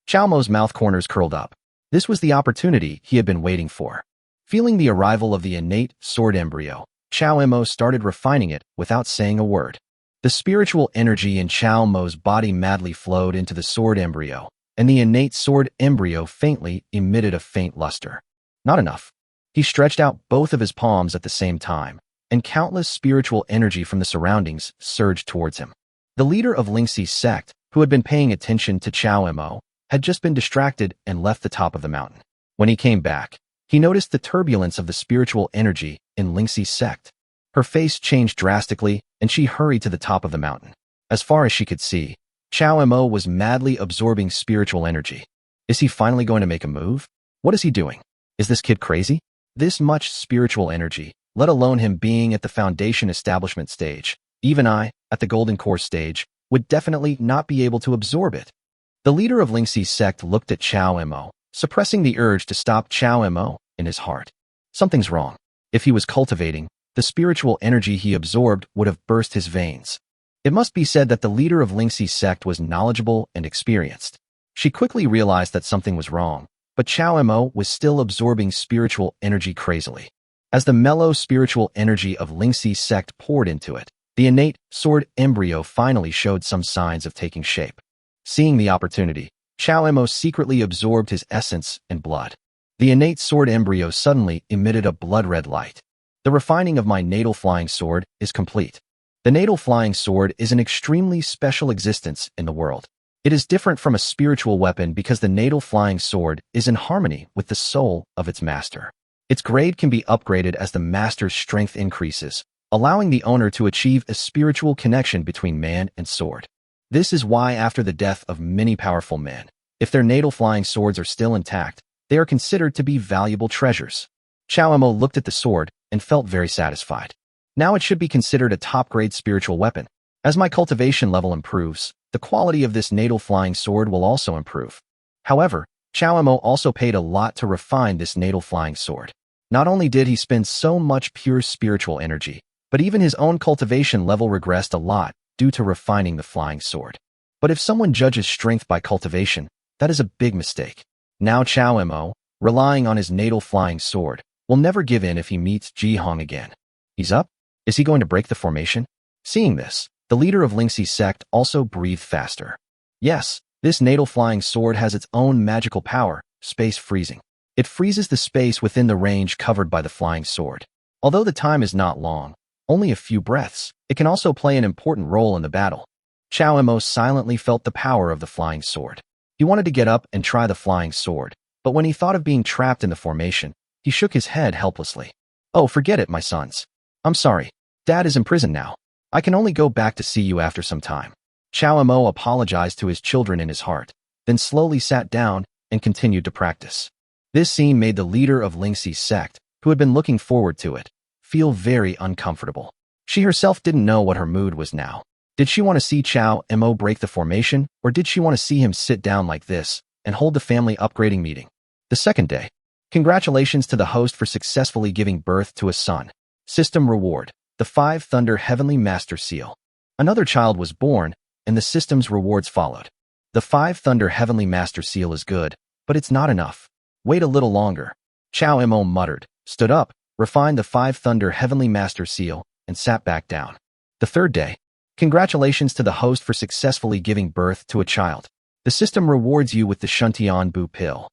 Chao Mo's mouth corners curled up. This was the opportunity he had been waiting for. Feeling the arrival of the innate sword embryo, Chao Mo started refining it without saying a word. The spiritual energy in Chao Mo's body madly flowed into the sword embryo, and the innate sword embryo faintly emitted a faint luster. Not enough. He stretched out both of his palms at the same time, and countless spiritual energy from the surroundings surged towards him. The leader of Lingxi's sect, who had been paying attention to Chao Mo, had just been distracted and left the top of the mountain. When he came back, he noticed the turbulence of the spiritual energy in Lingxi's sect. Her face changed drastically, and she hurried to the top of the mountain. As far as she could see, Chao Mo was madly absorbing spiritual energy. Is he finally going to make a move? What is he doing? Is this kid crazy? This much spiritual energy, let alone him being at the foundation establishment stage, even I, at the golden core stage, would definitely not be able to absorb it. The leader of Lingxi's sect looked at Chao Mo, suppressing the urge to stop Chao Mo in his heart. Something's wrong. If he was cultivating, the spiritual energy he absorbed would have burst his veins. It must be said that the leader of Lingxi's sect was knowledgeable and experienced. She quickly realized that something was wrong, but Chao Mo was still absorbing spiritual energy crazily. As the mellow spiritual energy of Lingxi's sect poured into it, the innate sword embryo finally showed some signs of taking shape. Seeing the opportunity, Chao Mo secretly absorbed his essence and blood. The innate sword embryo suddenly emitted a blood-red light. The refining of my natal flying sword is complete. The natal flying sword is an extremely special existence in the world. It is different from a spiritual weapon because the natal flying sword is in harmony with the soul of its master. Its grade can be upgraded as the master's strength increases, allowing the owner to achieve a spiritual connection between man and sword. This is why after the death of many powerful men, if their natal flying swords are still intact, they are considered to be valuable treasures. Chao Mo looked at the sword and felt very satisfied. Now it should be considered a top-grade spiritual weapon. As my cultivation level improves, the quality of this natal flying sword will also improve. However, Chao Mo also paid a lot to refine this natal flying sword. Not only did he spend so much pure spiritual energy, but even his own cultivation level regressed a lot due to refining the flying sword. But if someone judges strength by cultivation, that is a big mistake. Now Chao Mo, relying on his natal flying sword, will never give in if he meets Ji Hong again. He's up? Is he going to break the formation? Seeing this, the leader of Lingxi's sect also breathed faster. Yes, this natal flying sword has its own magical power, space freezing. It freezes the space within the range covered by the flying sword. Although the time is not long, only a few breaths, it can also play an important role in the battle. Chao Mo silently felt the power of the flying sword. He wanted to get up and try the flying sword, but when he thought of being trapped in the formation, he shook his head helplessly. Oh, forget it, my sons. I'm sorry. Dad is in prison now. I can only go back to see you after some time. Chao Mo apologized to his children in his heart, then slowly sat down and continued to practice. This scene made the leader of Lingxi's sect, who had been looking forward to it, feel very uncomfortable. She herself didn't know what her mood was now. Did she want to see Chao Mo break the formation, or did she want to see him sit down like this and hold the family upgrading meeting? The second day. Congratulations to the host for successfully giving birth to a son. System reward. The 5 Thunder Heavenly Master Seal. Another child was born, and the system's rewards followed. The 5 Thunder Heavenly Master Seal is good, but it's not enough. Wait a little longer. Chao Mo muttered, stood up, refined the 5 Thunder Heavenly Master Seal, and sat back down. The third day. Congratulations to the host for successfully giving birth to a child. The system rewards you with the Shuntian Bu pill.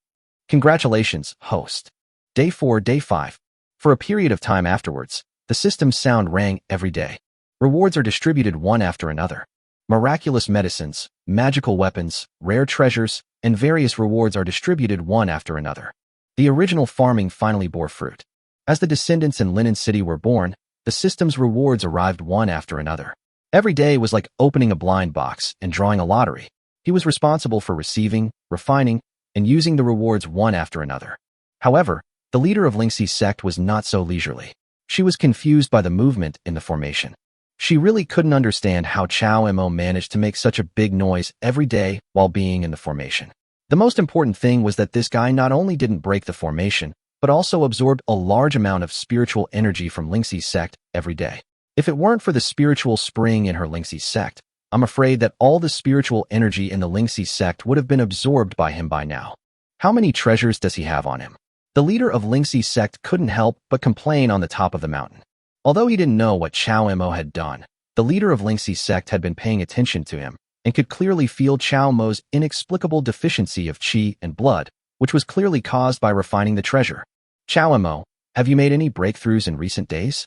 Congratulations, host. Day 4, Day 5. For a period of time afterwards, the system's sound rang every day. Rewards are distributed one after another. Miraculous medicines, magical weapons, rare treasures, and various rewards are distributed one after another. The original farming finally bore fruit. As the descendants in Linen City were born, the system's rewards arrived one after another. Every day was like opening a blind box and drawing a lottery. He was responsible for receiving, refining, and using the rewards one after another. However, the leader of Lingxi's sect was not so leisurely. She was confused by the movement in the formation. She really couldn't understand how Chao Mo managed to make such a big noise every day while being in the formation. The most important thing was that this guy not only didn't break the formation, but also absorbed a large amount of spiritual energy from Lingxi's sect every day. If it weren't for the spiritual spring in her Lingxi's sect, I'm afraid that all the spiritual energy in the Lingxi sect would have been absorbed by him by now. How many treasures does he have on him? The leader of Lingxi's sect couldn't help but complain on the top of the mountain. Although he didn't know what Chao Mo had done, the leader of Lingxi's sect had been paying attention to him and could clearly feel Chao Mo's inexplicable deficiency of qi and blood, which was clearly caused by refining the treasure. Chao Mo, have you made any breakthroughs in recent days?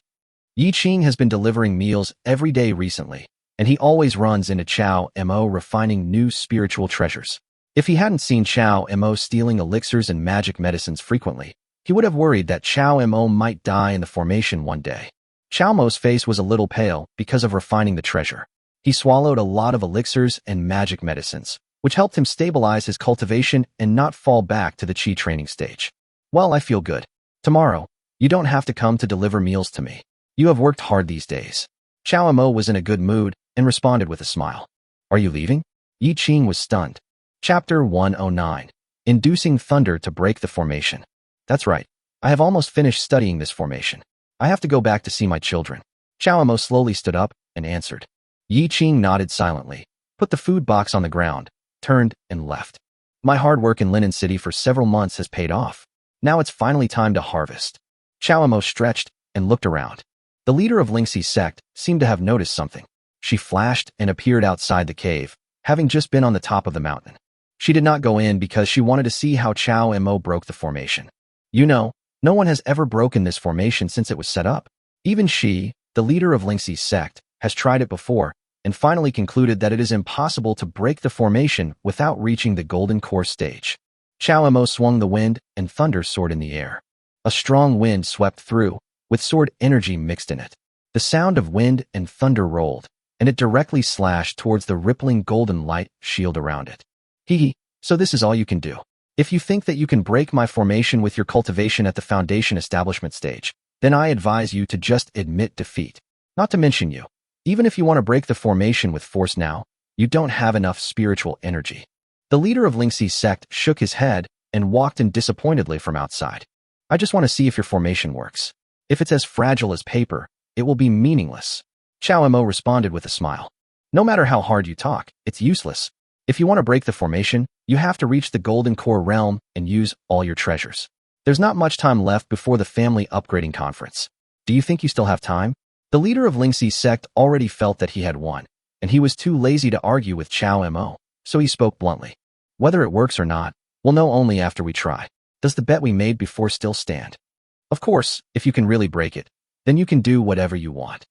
Yi Qing has been delivering meals every day recently, and he always runs into Chao Mo refining new spiritual treasures. If he hadn't seen Chao Mo stealing elixirs and magic medicines frequently, he would have worried that Chao Mo might die in the formation one day. Chao Mo's face was a little pale because of refining the treasure. He swallowed a lot of elixirs and magic medicines, which helped him stabilize his cultivation and not fall back to the qi training stage. Well, I feel good. Tomorrow, you don't have to come to deliver meals to me. You have worked hard these days. Chao Mo was in a good mood and responded with a smile. Are you leaving? Yi Qing was stunned. Chapter 109. inducing thunder to break the formation. That's right. I have almost finished studying this formation. I have to go back to see my children. Chao Emo slowly stood up and answered. Yi Qing nodded silently, put the food box on the ground, turned, and left. My hard work in Linen City for several months has paid off. Now it's finally time to harvest. Chao Emo stretched and looked around. The leader of Lingxi's sect seemed to have noticed something. She flashed and appeared outside the cave, having just been on the top of the mountain. She did not go in because she wanted to see how Chao Emo broke the formation. You know, no one has ever broken this formation since it was set up. Even she, the leader of Lingxi's sect, has tried it before, and finally concluded that it is impossible to break the formation without reaching the golden core stage. Chao Emo swung the wind, and thunder soared in the air. A strong wind swept through, with sword energy mixed in it. The sound of wind and thunder rolled, and it directly slashed towards the rippling golden light shield around it. Hee, so this is all you can do. If you think that you can break my formation with your cultivation at the foundation establishment stage, then I advise you to just admit defeat. Not to mention you. Even if you want to break the formation with force now, you don't have enough spiritual energy. The leader of Lingxi's sect shook his head and walked in disappointedly from outside. I just want to see if your formation works. If it's as fragile as paper, it will be meaningless. Chao Emo responded with a smile. No matter how hard you talk, it's useless. If you want to break the formation, you have to reach the golden core realm and use all your treasures. There's not much time left before the family upgrading conference. Do you think you still have time? The leader of Lingxi's sect already felt that he had won, and he was too lazy to argue with Chao Emo, so he spoke bluntly. Whether it works or not, we'll know only after we try. Does the bet we made before still stand? Of course, if you can really break it, then you can do whatever you want.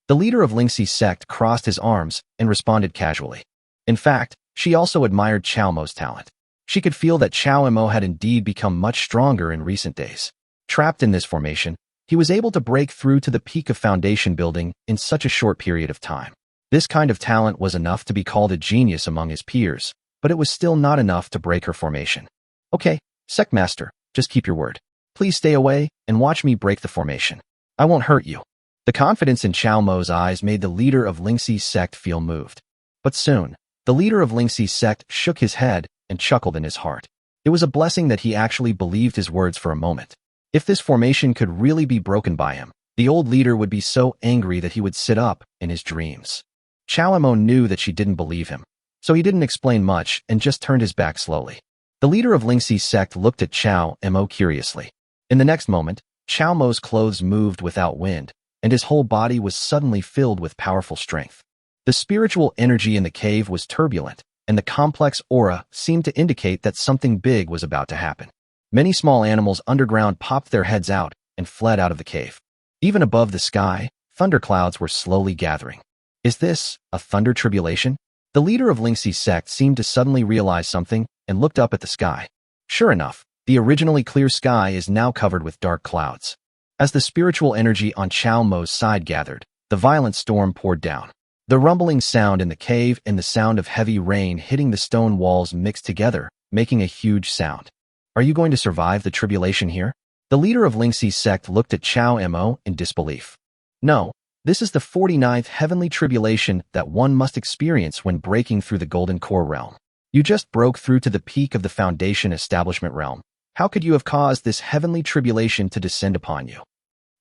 The leader of Lingxi's sect crossed his arms and responded casually. In fact, she also admired Chao Emo's talent. She could feel that Chao Emo had indeed become much stronger in recent days. Trapped in this formation, he was able to break through to the peak of foundation building in such a short period of time. This kind of talent was enough to be called a genius among his peers, but it was still not enough to break her formation. Okay, Sect Master, just keep your word. Please stay away and watch me break the formation. I won't hurt you. The confidence in Chao Emo's eyes made the leader of Lingxi's sect feel moved. But soon, the leader of Lingxi's sect shook his head and chuckled in his heart. It was a blessing that he actually believed his words for a moment. If this formation could really be broken by him, the old leader would be so angry that he would sit up in his dreams. Chao Emo knew that she didn't believe him, so he didn't explain much and just turned his back slowly. The leader of Lingxi's sect looked at Chao Emo curiously. In the next moment, Chao Emo's clothes moved without wind, and his whole body was suddenly filled with powerful strength. The spiritual energy in the cave was turbulent, and the complex aura seemed to indicate that something big was about to happen. Many small animals underground popped their heads out and fled out of the cave. Even above the sky, thunderclouds were slowly gathering. Is this a thunder tribulation? The leader of Lingxi's sect seemed to suddenly realize something and looked up at the sky. Sure enough, the originally clear sky is now covered with dark clouds. As the spiritual energy on Chao Emo's side gathered, the violent storm poured down. The rumbling sound in the cave and the sound of heavy rain hitting the stone walls mixed together, making a huge sound. Are you going to survive the tribulation here? The leader of Lingxi's sect looked at Chao Emo in disbelief. No, this is the 49th heavenly tribulation that one must experience when breaking through the golden core realm. You just broke through to the peak of the foundation establishment realm. How could you have caused this heavenly tribulation to descend upon you?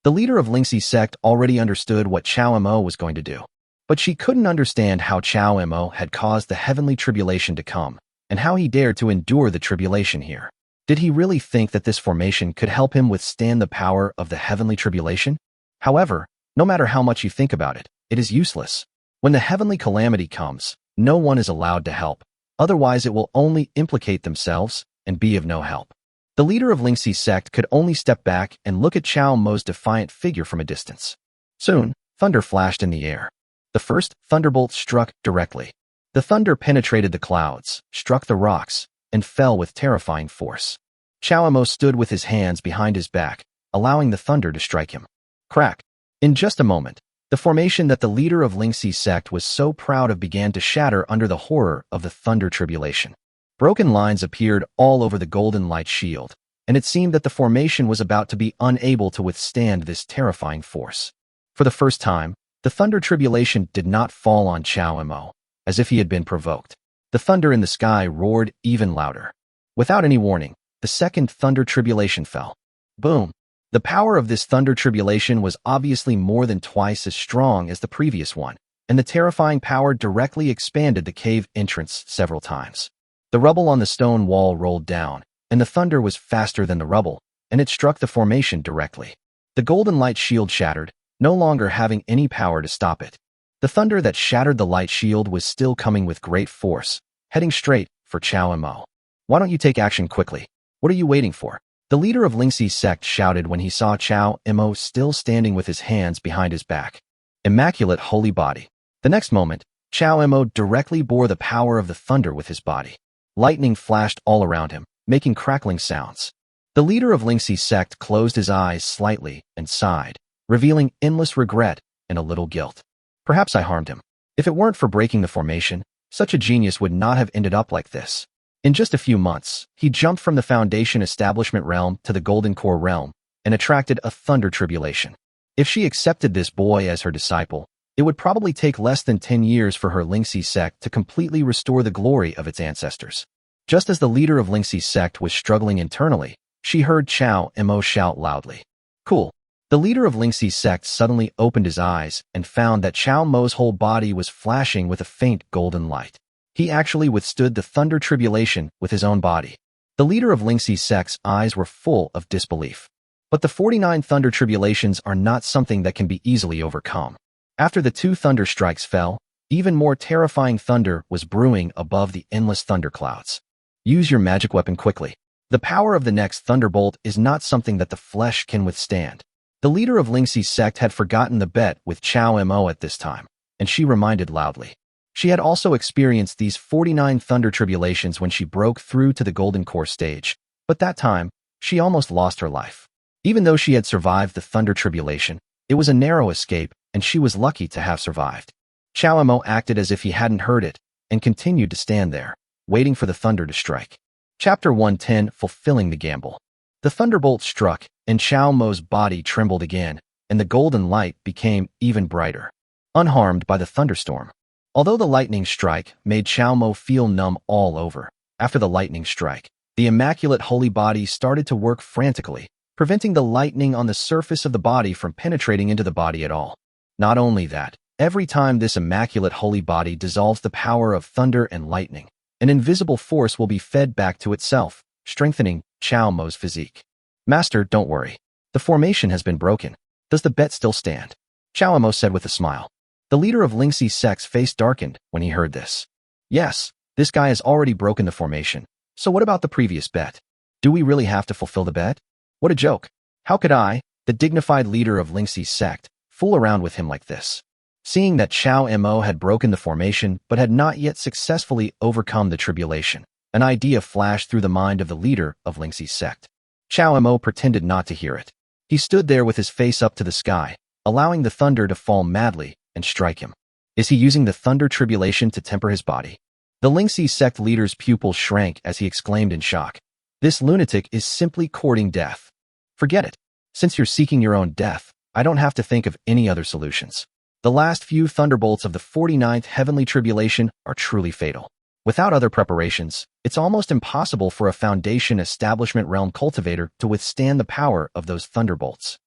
The leader of Lingxi's sect already understood what Chao Emo was going to do, but she couldn't understand how Chao Emo had caused the heavenly tribulation to come, and how he dared to endure the tribulation here. Did he really think that this formation could help him withstand the power of the heavenly tribulation? However, no matter how much you think about it, it is useless. When the heavenly calamity comes, no one is allowed to help. Otherwise, it will only implicate themselves and be of no help. The leader of Lingxi's sect could only step back and look at Chao Emo's defiant figure from a distance. Soon, thunder flashed in the air. The first thunderbolt struck directly. The thunder penetrated the clouds, struck the rocks, and fell with terrifying force. Chao Emo stood with his hands behind his back, allowing the thunder to strike him. Crack! In just a moment, the formation that the leader of Lingxi's sect was so proud of began to shatter under the horror of the thunder tribulation. Broken lines appeared all over the golden light shield, and it seemed that the formation was about to be unable to withstand this terrifying force. For the first time, the thunder tribulation did not fall on Chao Emo, as if he had been provoked. The thunder in the sky roared even louder. Without any warning, the second thunder tribulation fell. Boom! The power of this thunder tribulation was obviously more than twice as strong as the previous one, and the terrifying power directly expanded the cave entrance several times. The rubble on the stone wall rolled down, and the thunder was faster than the rubble, and it struck the formation directly. The golden light shield shattered, no longer having any power to stop it. The thunder that shattered the light shield was still coming with great force, heading straight for Chao Mo. Why don't you take action quickly? What are you waiting for? The leader of Lingxi's sect shouted when he saw Chao Mo still standing with his hands behind his back. Immaculate holy body. The next moment, Chao Mo directly bore the power of the thunder with his body. Lightning flashed all around him, making crackling sounds. The leader of Lingxi's sect closed his eyes slightly and sighed, revealing endless regret and a little guilt. Perhaps I harmed him. If it weren't for breaking the formation, such a genius would not have ended up like this. In just a few months, he jumped from the Foundation Establishment realm to the Golden Core realm and attracted a thunder tribulation. If she accepted this boy as her disciple, it would probably take less than 10 years for her Lingxi sect to completely restore the glory of its ancestors. Just as the leader of Lingxi's sect was struggling internally, she heard Chao Mo shout loudly. Cool. The leader of Lingxi's sect suddenly opened his eyes and found that Chao Mo's whole body was flashing with a faint golden light. He actually withstood the thunder tribulation with his own body. The leader of Lingxi's sect's eyes were full of disbelief. But the 49 thunder tribulations are not something that can be easily overcome. After the 2 thunder strikes fell, even more terrifying thunder was brewing above the endless thunder clouds. Use your magic weapon quickly. The power of the next thunderbolt is not something that the flesh can withstand. The leader of Lingxi's sect had forgotten the bet with Chao Mo at this time, and she reminded loudly. She had also experienced these 49 thunder tribulations when she broke through to the Golden Core stage, but that time, she almost lost her life. Even though she had survived the thunder tribulation, it was a narrow escape, and she was lucky to have survived. Chao Mo acted as if he hadn't heard it, and continued to stand there, waiting for the thunder to strike. Chapter 110, Fulfilling the Gamble. The thunderbolt struck, and Chao Mo's body trembled again, and the golden light became even brighter, unharmed by the thunderstorm. Although the lightning strike made Chao Mo feel numb all over, after the lightning strike, the immaculate holy body started to work frantically, preventing the lightning on the surface of the body from penetrating into the body at all. Not only that, every time this immaculate holy body dissolves the power of thunder and lightning, an invisible force will be fed back to itself, strengthening Chao Mo's physique. Master, don't worry. The formation has been broken. Does the bet still stand? Chao Mo said with a smile. The leader of Lingxi's sect's face darkened when he heard this. Yes, this guy has already broken the formation. So what about the previous bet? Do we really have to fulfill the bet? What a joke. How could I, the dignified leader of Lingxi's sect, fool around with him like this? Seeing that Chao Mo had broken the formation but had not yet successfully overcome the tribulation, an idea flashed through the mind of the leader of Lingxi's sect. Chao Mo pretended not to hear it. He stood there with his face up to the sky, allowing the thunder to fall madly and strike him. Is he using the thunder tribulation to temper his body? The Lingxi sect leader's pupils shrank as he exclaimed in shock. This lunatic is simply courting death. Forget it. Since you're seeking your own death, I don't have to think of any other solutions. The last few thunderbolts of the 49th heavenly tribulation are truly fatal. Without other preparations, it's almost impossible for a Foundation Establishment realm cultivator to withstand the power of those thunderbolts.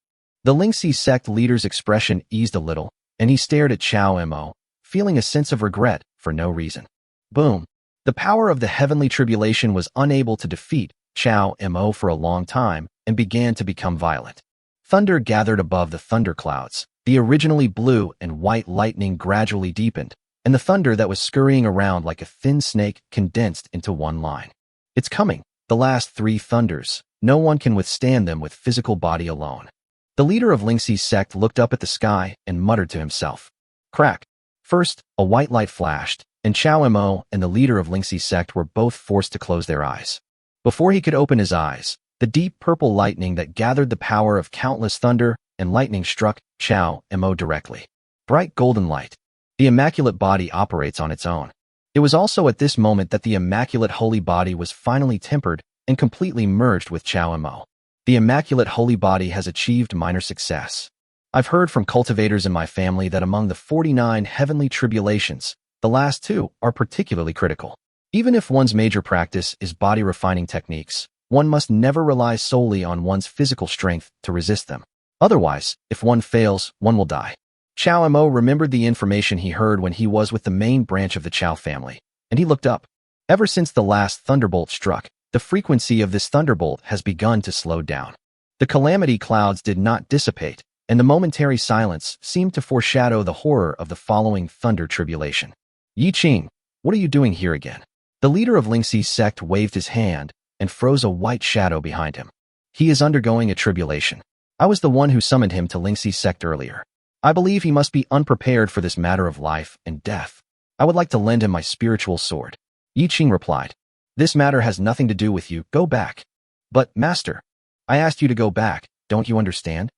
The Lingxi sect leader's expression eased a little, and he stared at Chao Mo, feeling a sense of regret for no reason. Boom! The power of the heavenly tribulation was unable to defeat Chao Mo for a long time and began to become violent. Thunder gathered above the thunder clouds. The originally blue and white lightning gradually deepened, and the thunder that was scurrying around like a thin snake condensed into one line. It's coming, the last 3 thunders. No one can withstand them with physical body alone. The leader of Lingxi's sect looked up at the sky and muttered to himself. Crack. First, a white light flashed, and Chao Mo and the leader of Lingxi's sect were both forced to close their eyes. Before he could open his eyes, the deep purple lightning that gathered the power of countless thunder and lightning struck Chao Mo directly. Bright golden light. The immaculate body operates on its own. It was also at this moment that the immaculate holy body was finally tempered and completely merged with Chao Mo. The immaculate holy body has achieved minor success. I've heard from cultivators in my family that among the 49 heavenly tribulations, the last 2 are particularly critical. Even if one's major practice is body-refining techniques, one must never rely solely on one's physical strength to resist them. Otherwise, if one fails, one will die. Chow Mo remembered the information he heard when he was with the main branch of the Chow family, and he looked up. Ever since the last thunderbolt struck, the frequency of this thunderbolt has begun to slow down. The calamity clouds did not dissipate, and the momentary silence seemed to foreshadow the horror of the following thunder tribulation. Yi Qing, what are you doing here again? The leader of Lingxi's sect waved his hand and froze a white shadow behind him. He is undergoing a tribulation. I was the one who summoned him to Lingxi's sect earlier. I believe he must be unprepared for this matter of life and death. I would like to lend him my spiritual sword. Yi Qing replied. This matter has nothing to do with you. Go back. But, Master, I asked you to go back. Don't you understand?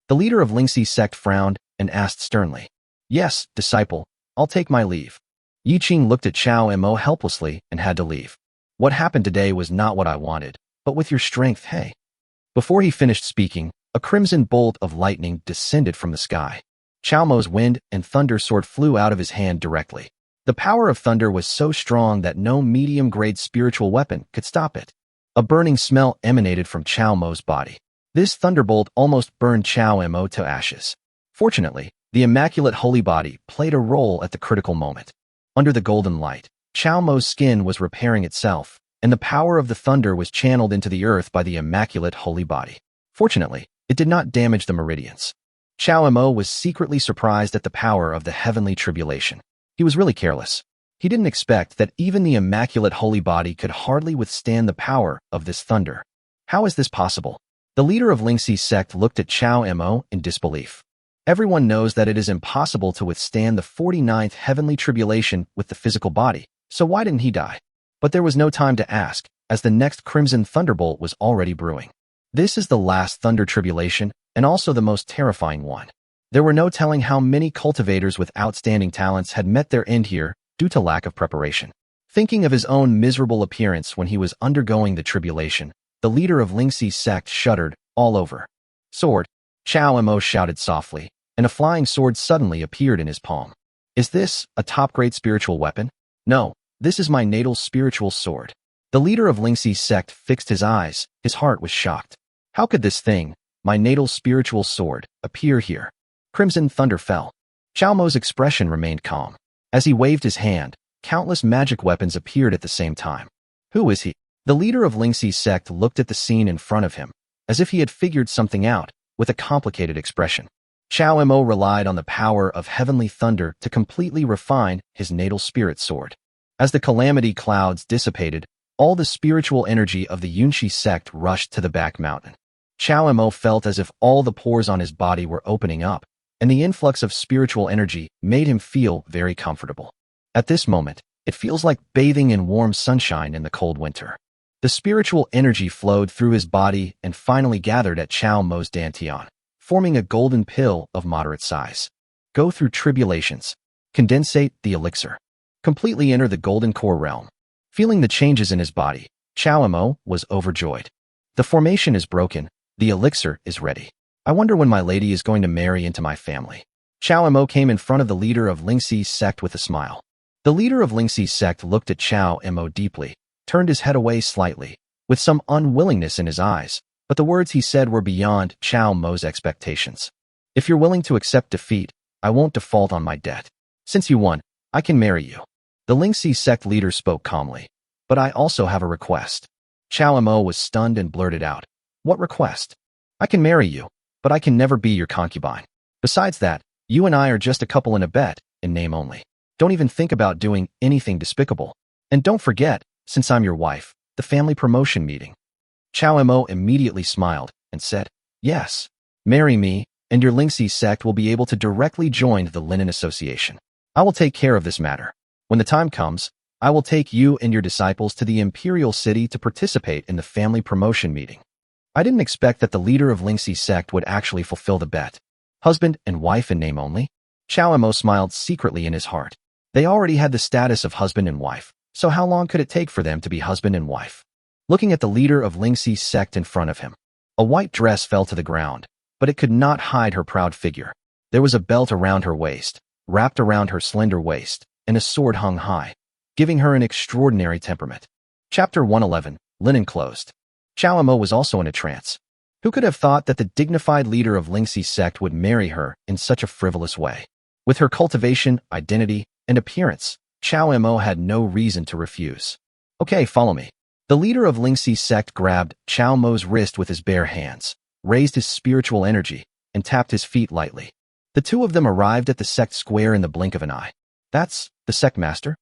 The leader of Lingxi's sect frowned and asked sternly. Yes, disciple, I'll take my leave. Yi Qing looked at Chow Mo helplessly and had to leave. What happened today was not what I wanted, but with your strength, hey. Before he finished speaking, a crimson bolt of lightning descended from the sky. Chow Mo's wind and thunder sword flew out of his hand directly. The power of thunder was so strong that no medium-grade spiritual weapon could stop it. A burning smell emanated from Chow Mo's body. This thunderbolt almost burned Chow Mo to ashes. Fortunately, the immaculate holy body played a role at the critical moment. Under the golden light, Chow Mo's skin was repairing itself, and the power of the thunder was channeled into the earth by the immaculate holy body. Fortunately, it did not damage the meridians. Chow Mo was secretly surprised at the power of the heavenly tribulation. He was really careless. He didn't expect that even the immaculate holy body could hardly withstand the power of this thunder. How is this possible? The leader of Lingxi's sect looked at Chow Mo in disbelief. Everyone knows that it is impossible to withstand the 49th heavenly tribulation with the physical body, so why didn't he die? But there was no time to ask, as the next crimson thunderbolt was already brewing. This is the last thunder tribulation, and also the most terrifying one. There were no telling how many cultivators with outstanding talents had met their end here due to lack of preparation. Thinking of his own miserable appearance when he was undergoing the tribulation, the leader of Lingxi's sect shuddered all over. Sword, Chow Mo shouted softly, and a flying sword suddenly appeared in his palm. Is this a top-grade spiritual weapon? No, this is my natal spiritual sword. The leader of Lingxi's sect fixed his eyes. His heart was shocked. How could this thing, my natal spiritual sword, appear here? Crimson thunder fell. Chow Mo's expression remained calm. As he waved his hand, countless magic weapons appeared at the same time. Who is he? The leader of Lingxi's sect looked at the scene in front of him, as if he had figured something out, with a complicated expression. Chow Mo relied on the power of heavenly thunder to completely refine his natal spirit sword. As the calamity clouds dissipated, all the spiritual energy of the Yunshi sect rushed to the back mountain. Chow Mo felt as if all the pores on his body were opening up, and the influx of spiritual energy made him feel very comfortable. At this moment, it feels like bathing in warm sunshine in the cold winter. The spiritual energy flowed through his body and finally gathered at Chow Mo's dantian, forming a golden pill of moderate size. Go through tribulations. Condensate the elixir. Completely enter the golden core realm. Feeling the changes in his body, Chow Mo was overjoyed. The formation is broken. The elixir is ready. I wonder when my lady is going to marry into my family. Chow Mo came in front of the leader of Lingxi's sect with a smile. The leader of Lingxi's sect looked at Chow Mo deeply, turned his head away slightly, with some unwillingness in his eyes, but the words he said were beyond Chow Mo's expectations. If you're willing to accept defeat, I won't default on my debt. Since you won, I can marry you. The Lingxi sect leader spoke calmly. But I also have a request. Chow Mo was stunned and blurted out. What request? I can marry you, but I can never be your concubine. Besides that, you and I are just a couple in a bet, in name only. Don't even think about doing anything despicable. And don't forget, since I'm your wife, the family promotion meeting. Chow Mo immediately smiled and said, yes, marry me, and your Lingxi sect will be able to directly join the Linen Association. I will take care of this matter. When the time comes, I will take you and your disciples to the Imperial City to participate in the family promotion meeting. I didn't expect that the leader of Lingxi sect would actually fulfill the bet. Husband and wife in name only? Chow Mo smiled secretly in his heart. They already had the status of husband and wife, so how long could it take for them to be husband and wife? Looking at the leader of Lingxi's sect in front of him, a white dress fell to the ground, but it could not hide her proud figure. There was a belt around her waist, wrapped around her slender waist, and a sword hung high. giving her an extraordinary temperament. Chapter 111, Linen Closed. Chao Mo was also in a trance. Who could have thought that the dignified leader of Lingxi's sect would marry her in such a frivolous way? With her cultivation, identity, and appearance, Chao Mo had no reason to refuse. Okay, follow me. The leader of Lingxi's sect grabbed Chao Mo's wrist with his bare hands, raised his spiritual energy, and tapped his feet lightly. The two of them arrived at the sect square in the blink of an eye. That's the sect master?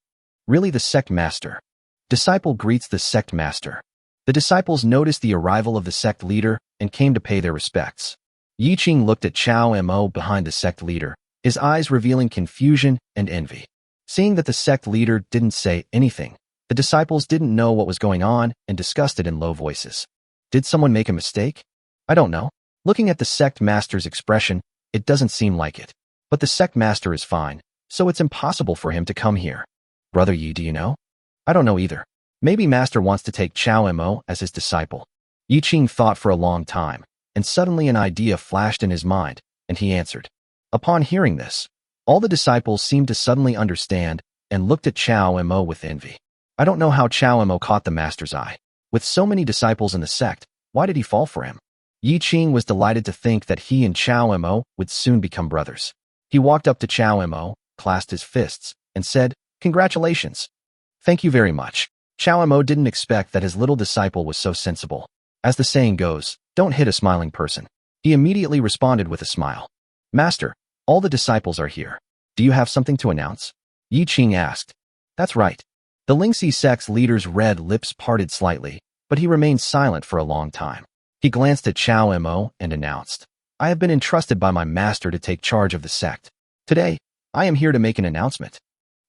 Really, the sect master? Disciple greets the sect master. The disciples noticed the arrival of the sect leader and came to pay their respects. Yi Qing looked at Chao Mo behind the sect leader, his eyes revealing confusion and envy. Seeing that the sect leader didn't say anything, the disciples didn't know what was going on and discussed it in low voices. Did someone make a mistake? I don't know. Looking at the sect master's expression, it doesn't seem like it. But the sect master is fine, so it's impossible for him to come here. Brother Yi, do you know? I don't know either. Maybe master wants to take Chao Mo as his disciple. Yi Qing thought for a long time, and suddenly an idea flashed in his mind, and he answered. Upon hearing this, all the disciples seemed to suddenly understand and looked at Chao Mo with envy. I don't know how Chao Mo caught the master's eye. With so many disciples in the sect, why did he fall for him? Yi Qing was delighted to think that he and Chao Mo would soon become brothers. He walked up to Chao Mo, clasped his fists, and said, "Congratulations." "Thank you very much." Chao Mo didn't expect that his little disciple was so sensible. As the saying goes, don't hit a smiling person. He immediately responded with a smile. "Master, all the disciples are here. Do you have something to announce?" Yi Qing asked. That's right. The Lingxi sect's leader's red lips parted slightly, but he remained silent for a long time. He glanced at Chao Mo and announced, I have been entrusted by my master to take charge of the sect. Today, I am here to make an announcement.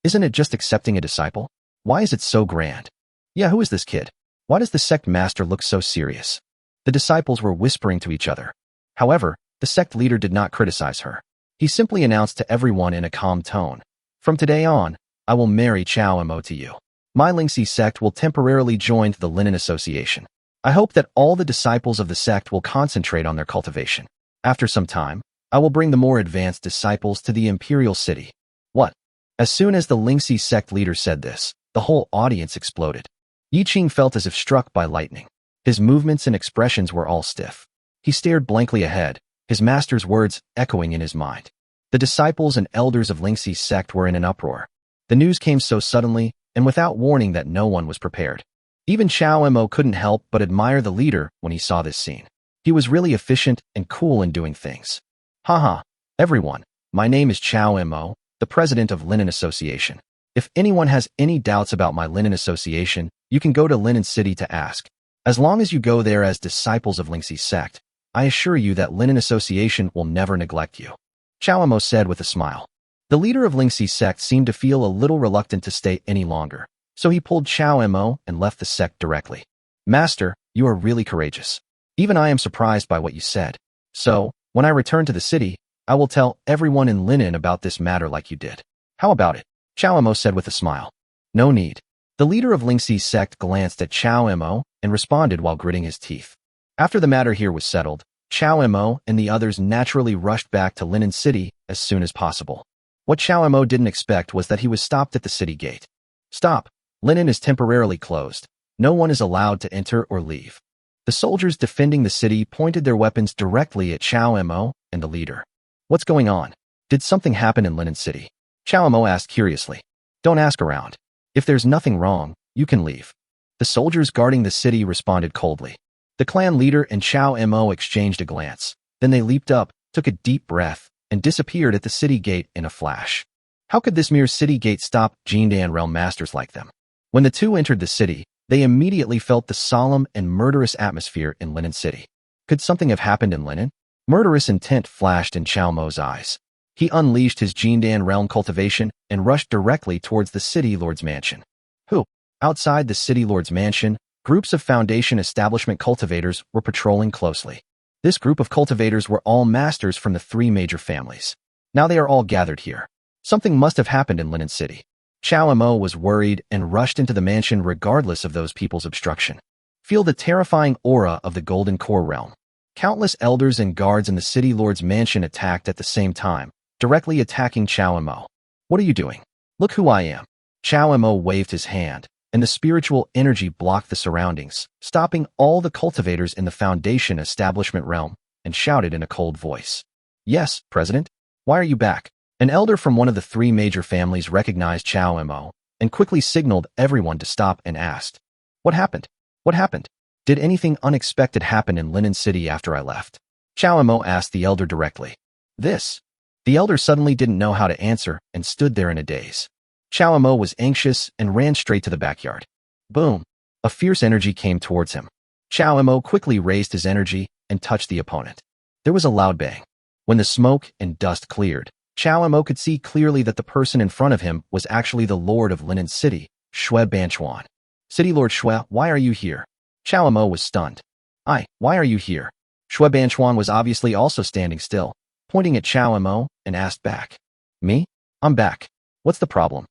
Isn't it just accepting a disciple? Why is it so grand? Yeah, who is this kid? Why does the sect master look so serious? The disciples were whispering to each other. However, the sect leader did not criticize her. He simply announced to everyone in a calm tone, From today on, I will marry Chao Mo to you. My Lingxi sect will temporarily join the Linen Association. I hope that all the disciples of the sect will concentrate on their cultivation. After some time, I will bring the more advanced disciples to the imperial city. What? As soon as the Lingxi sect leader said this, the whole audience exploded. Yi Qing felt as if struck by lightning. His movements and expressions were all stiff. He stared blankly ahead, his master's words echoing in his mind. The disciples and elders of Lingxi's sect were in an uproar. The news came so suddenly and without warning that no one was prepared. Even Chao Mo couldn't help but admire the leader when he saw this scene. He was really efficient and cool in doing things. Haha, everyone, my name is Chao Mo, the president of Linen Association. If anyone has any doubts about my Linen Association, you can go to Linen City to ask. As long as you go there as disciples of Lingxi's sect, I assure you that Linen Association will never neglect you. Chao Mo said with a smile. The leader of Lingxi's sect seemed to feel a little reluctant to stay any longer, so he pulled Chao Mo and left the sect directly. Master, you are really courageous. Even I am surprised by what you said. So, when I return to the city, I will tell everyone in Linen about this matter like you did. How about it? Chao Mo said with a smile. No need. The leader of Lingxi's sect glanced at Chao Mo and responded while gritting his teeth. After the matter here was settled, Chao Mo and the others naturally rushed back to Linen City as soon as possible. What Chao Mo didn't expect was that he was stopped at the city gate. Stop. Linen is temporarily closed. No one is allowed to enter or leave. The soldiers defending the city pointed their weapons directly at Chao Mo and the leader. What's going on? Did something happen in Linen City? Chao Mo asked curiously. Don't ask around. If there's nothing wrong, you can leave. The soldiers guarding the city responded coldly. The clan leader and Chao Mo exchanged a glance. Then they leaped up, took a deep breath, and disappeared at the city gate in a flash. How could this mere city gate stop Jindan realm masters like them? When the two entered the city, they immediately felt the solemn and murderous atmosphere in Linen City. Could something have happened in Linen? Murderous intent flashed in Chao Mo's eyes. He unleashed his Jindan realm cultivation and rushed directly towards the city lord's mansion. Who? Outside the city lord's mansion, groups of Foundation establishment cultivators were patrolling closely. This group of cultivators were all masters from the three major families. Now they are all gathered here. Something must have happened in Linen City. Chao Mo was worried and rushed into the mansion regardless of those people's obstruction. Feel the terrifying aura of the Golden Core realm. Countless elders and guards in the city lord's mansion attacked at the same time, directly attacking Chao Mo. What are you doing? Look who I am. Chao Mo waved his hand, and the spiritual energy blocked the surroundings, stopping all the cultivators in the Foundation establishment realm, and shouted in a cold voice. Yes, President? Why are you back? An elder from one of the three major families recognized Chao Mo, and quickly signaled everyone to stop and asked, What happened? What happened? Did anything unexpected happen in Linen City after I left? Chao Mo asked the elder directly. This. The elder suddenly didn't know how to answer and stood there in a daze. Chao Mo was anxious and ran straight to the backyard. Boom! A fierce energy came towards him. Chao Mo quickly raised his energy and touched the opponent. There was a loud bang. When the smoke and dust cleared, Chao Mo could see clearly that the person in front of him was actually the Lord of Linen City, Shui Banchuan. City Lord Shui, why are you here? Chao Mo was stunned. Why are you here? Shui Banchuan was obviously also standing still, pointing at Chao Mo, and asked back. Me? I'm back. What's the problem?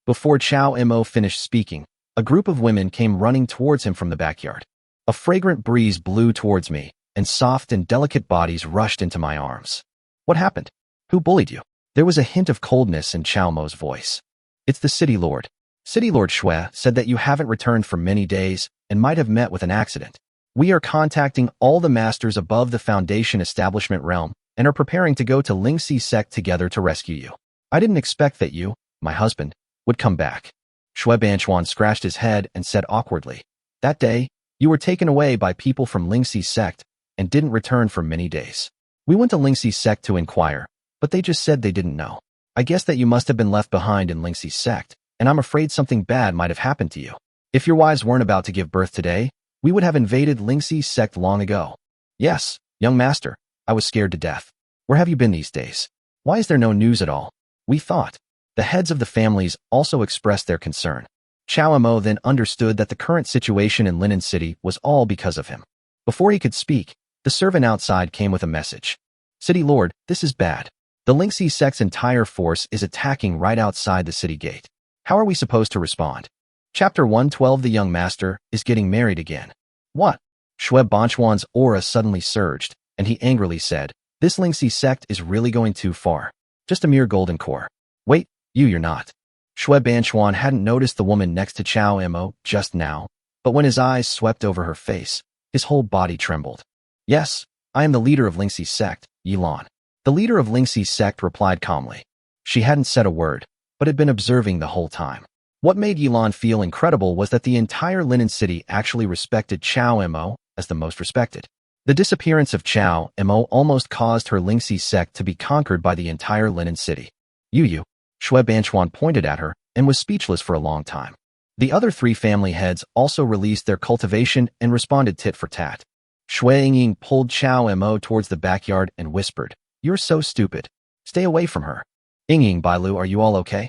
Before Chao Mo finished speaking, a group of women came running towards him from the backyard. A fragrant breeze blew towards me, and soft and delicate bodies rushed into my arms. What happened? Who bullied you? There was a hint of coldness in Chao Mo's voice. It's the City Lord. City Lord Shui said that you haven't returned for many days and might have met with an accident. We are contacting all the masters above the Foundation establishment realm and are preparing to go to Lingxi sect together to rescue you. I didn't expect that you, my husband, would come back. Shui Banchuan scratched his head and said awkwardly, That day, you were taken away by people from Lingxi sect and didn't return for many days. We went to Lingxi sect to inquire, but they just said they didn't know. I guess that you must have been left behind in Lingxi sect, and I'm afraid something bad might have happened to you. If your wives weren't about to give birth today, we would have invaded Lingxi sect long ago. Yes, young master, I was scared to death. Where have you been these days? Why is there no news at all? We thought. The heads of the families also expressed their concern. Chao Mo then understood that the current situation in Linen City was all because of him. Before he could speak, the servant outside came with a message. City Lord, this is bad. The Lingxi sect's entire force is attacking right outside the city gate. How are we supposed to respond? Chapter 112. The young master is getting married again. What? Shui Banchuan's aura suddenly surged, and he angrily said, This Lingxi sect is really going too far. Just a mere golden core. Wait, you're not. Shui Banchuan hadn't noticed the woman next to Chao Mo just now, but when his eyes swept over her face, his whole body trembled. Yes, I am the leader of Lingxi sect, Yilan. The leader of Lingxi sect replied calmly. She hadn't said a word, but had been observing the whole time. What made Yilan feel incredible was that the entire Linen City actually respected Chao Mo as the most respected. The disappearance of Chao Mo almost caused her Lingxi sect to be conquered by the entire Linen City. You, Shui Banchuan pointed at her and was speechless for a long time. The other three family heads also released their cultivation and responded tit for tat. Shui Ying pulled Chao Mo towards the backyard and whispered, You're so stupid. Stay away from her. Ying Bailu, are you all okay?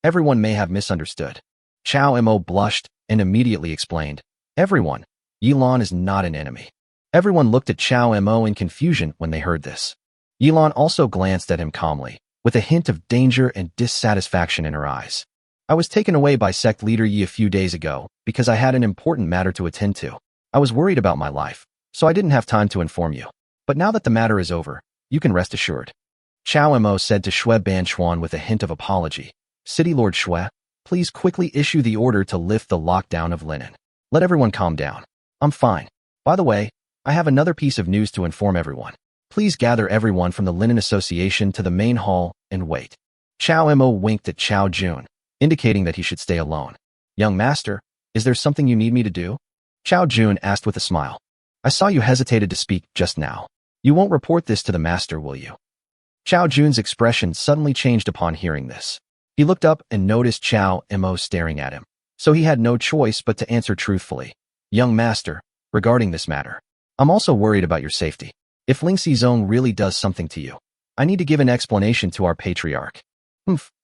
Everyone may have misunderstood. Chao Mo blushed and immediately explained, Everyone, Yilan is not an enemy. Everyone looked at Chao Mo in confusion when they heard this. Yilan also glanced at him calmly, with a hint of danger and dissatisfaction in her eyes. I was taken away by sect leader Yi a few days ago because I had an important matter to attend to. I was worried about my life, so I didn't have time to inform you. But now that the matter is over, you can rest assured. Chao Mo said to Shui Banchuan with a hint of apology, City Lord Shui, please quickly issue the order to lift the lockdown of Linen. Let everyone calm down. I'm fine. By the way, I have another piece of news to inform everyone. Please gather everyone from the Linen Association to the main hall and wait. Chao Mo winked at Chao Jun, indicating that he should stay alone. Young master, is there something you need me to do? Chao Jun asked with a smile. I saw you hesitated to speak just now. You won't report this to the master, will you? Chao Jun's expression suddenly changed upon hearing this. He looked up and noticed Chao Mo staring at him, so he had no choice but to answer truthfully. Young master, regarding this matter, I'm also worried about your safety. If Lingxi Zone really does something to you, I need to give an explanation to our patriarch.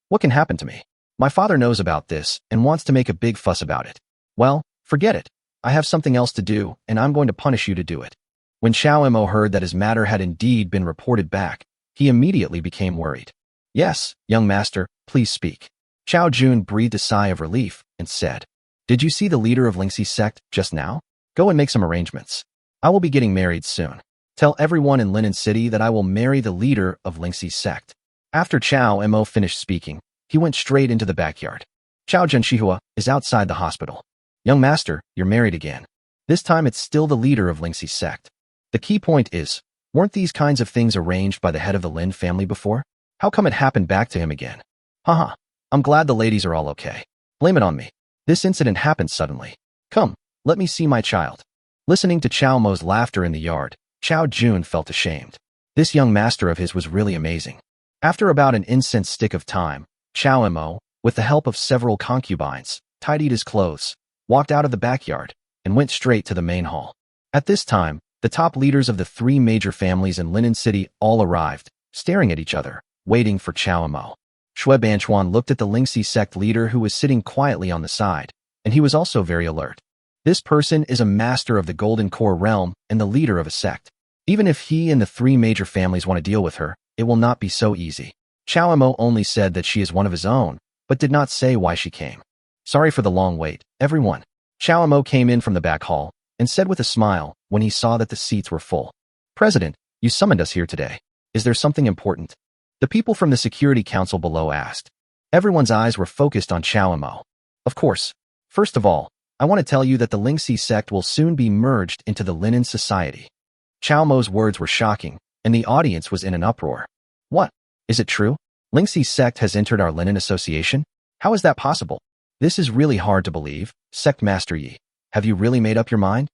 What can happen to me? My father knows about this and wants to make a big fuss about it. Well, forget it. I have something else to do, and I'm going to punish you to do it. When Chao Mo heard that his matter had indeed been reported back, he immediately became worried. Yes, young master, please speak. Chao Jun breathed a sigh of relief and said, Did you see the leader of Lingxi sect just now? Go and make some arrangements. I will be getting married soon. Tell everyone in Linen City that I will marry the leader of Lingxi sect. After Chao Mo finished speaking, He went straight into the backyard. Chao Zhenshihua is outside the hospital. Young master, you're married again. This time it's still the leader of Lingxi's sect. The key point is, weren't these kinds of things arranged by the head of the Lin family before? How come it happened back to him again? Haha, I'm glad the ladies are all okay. Blame it on me. This incident happened suddenly. Come, let me see my child. Listening to Chao Mo's laughter in the yard, Chao Jun felt ashamed. This young master of his was really amazing. After about an incense stick of time, Chao Mo, with the help of several concubines, tidied his clothes, walked out of the backyard, and went straight to the main hall. At this time, the top leaders of the 3 major families in Linen City all arrived, staring at each other, waiting for Chao Mo. Shui Banchuan looked at the Lingxi sect leader who was sitting quietly on the side, and he was also very alert. This person is a master of the Golden Core realm and the leader of a sect. Even if he and the 3 major families want to deal with her, it will not be so easy. Chao Mo only said that she is one of his own, but did not say why she came. Sorry for the long wait, everyone. Chao Mo came in from the back hall and said with a smile when he saw that the seats were full. President, you summoned us here today. Is there something important? The people from the Security Council below asked. Everyone's eyes were focused on Chao Mo. Of course. First of all, I want to tell you that the Lingxi sect will soon be merged into the Linen Society. Chao Mo's words were shocking, and the audience was in an uproar. What? Is it true? Lingxi's sect has entered our Linen Association? How is that possible? This is really hard to believe. Sect Master Yi, have you really made up your mind?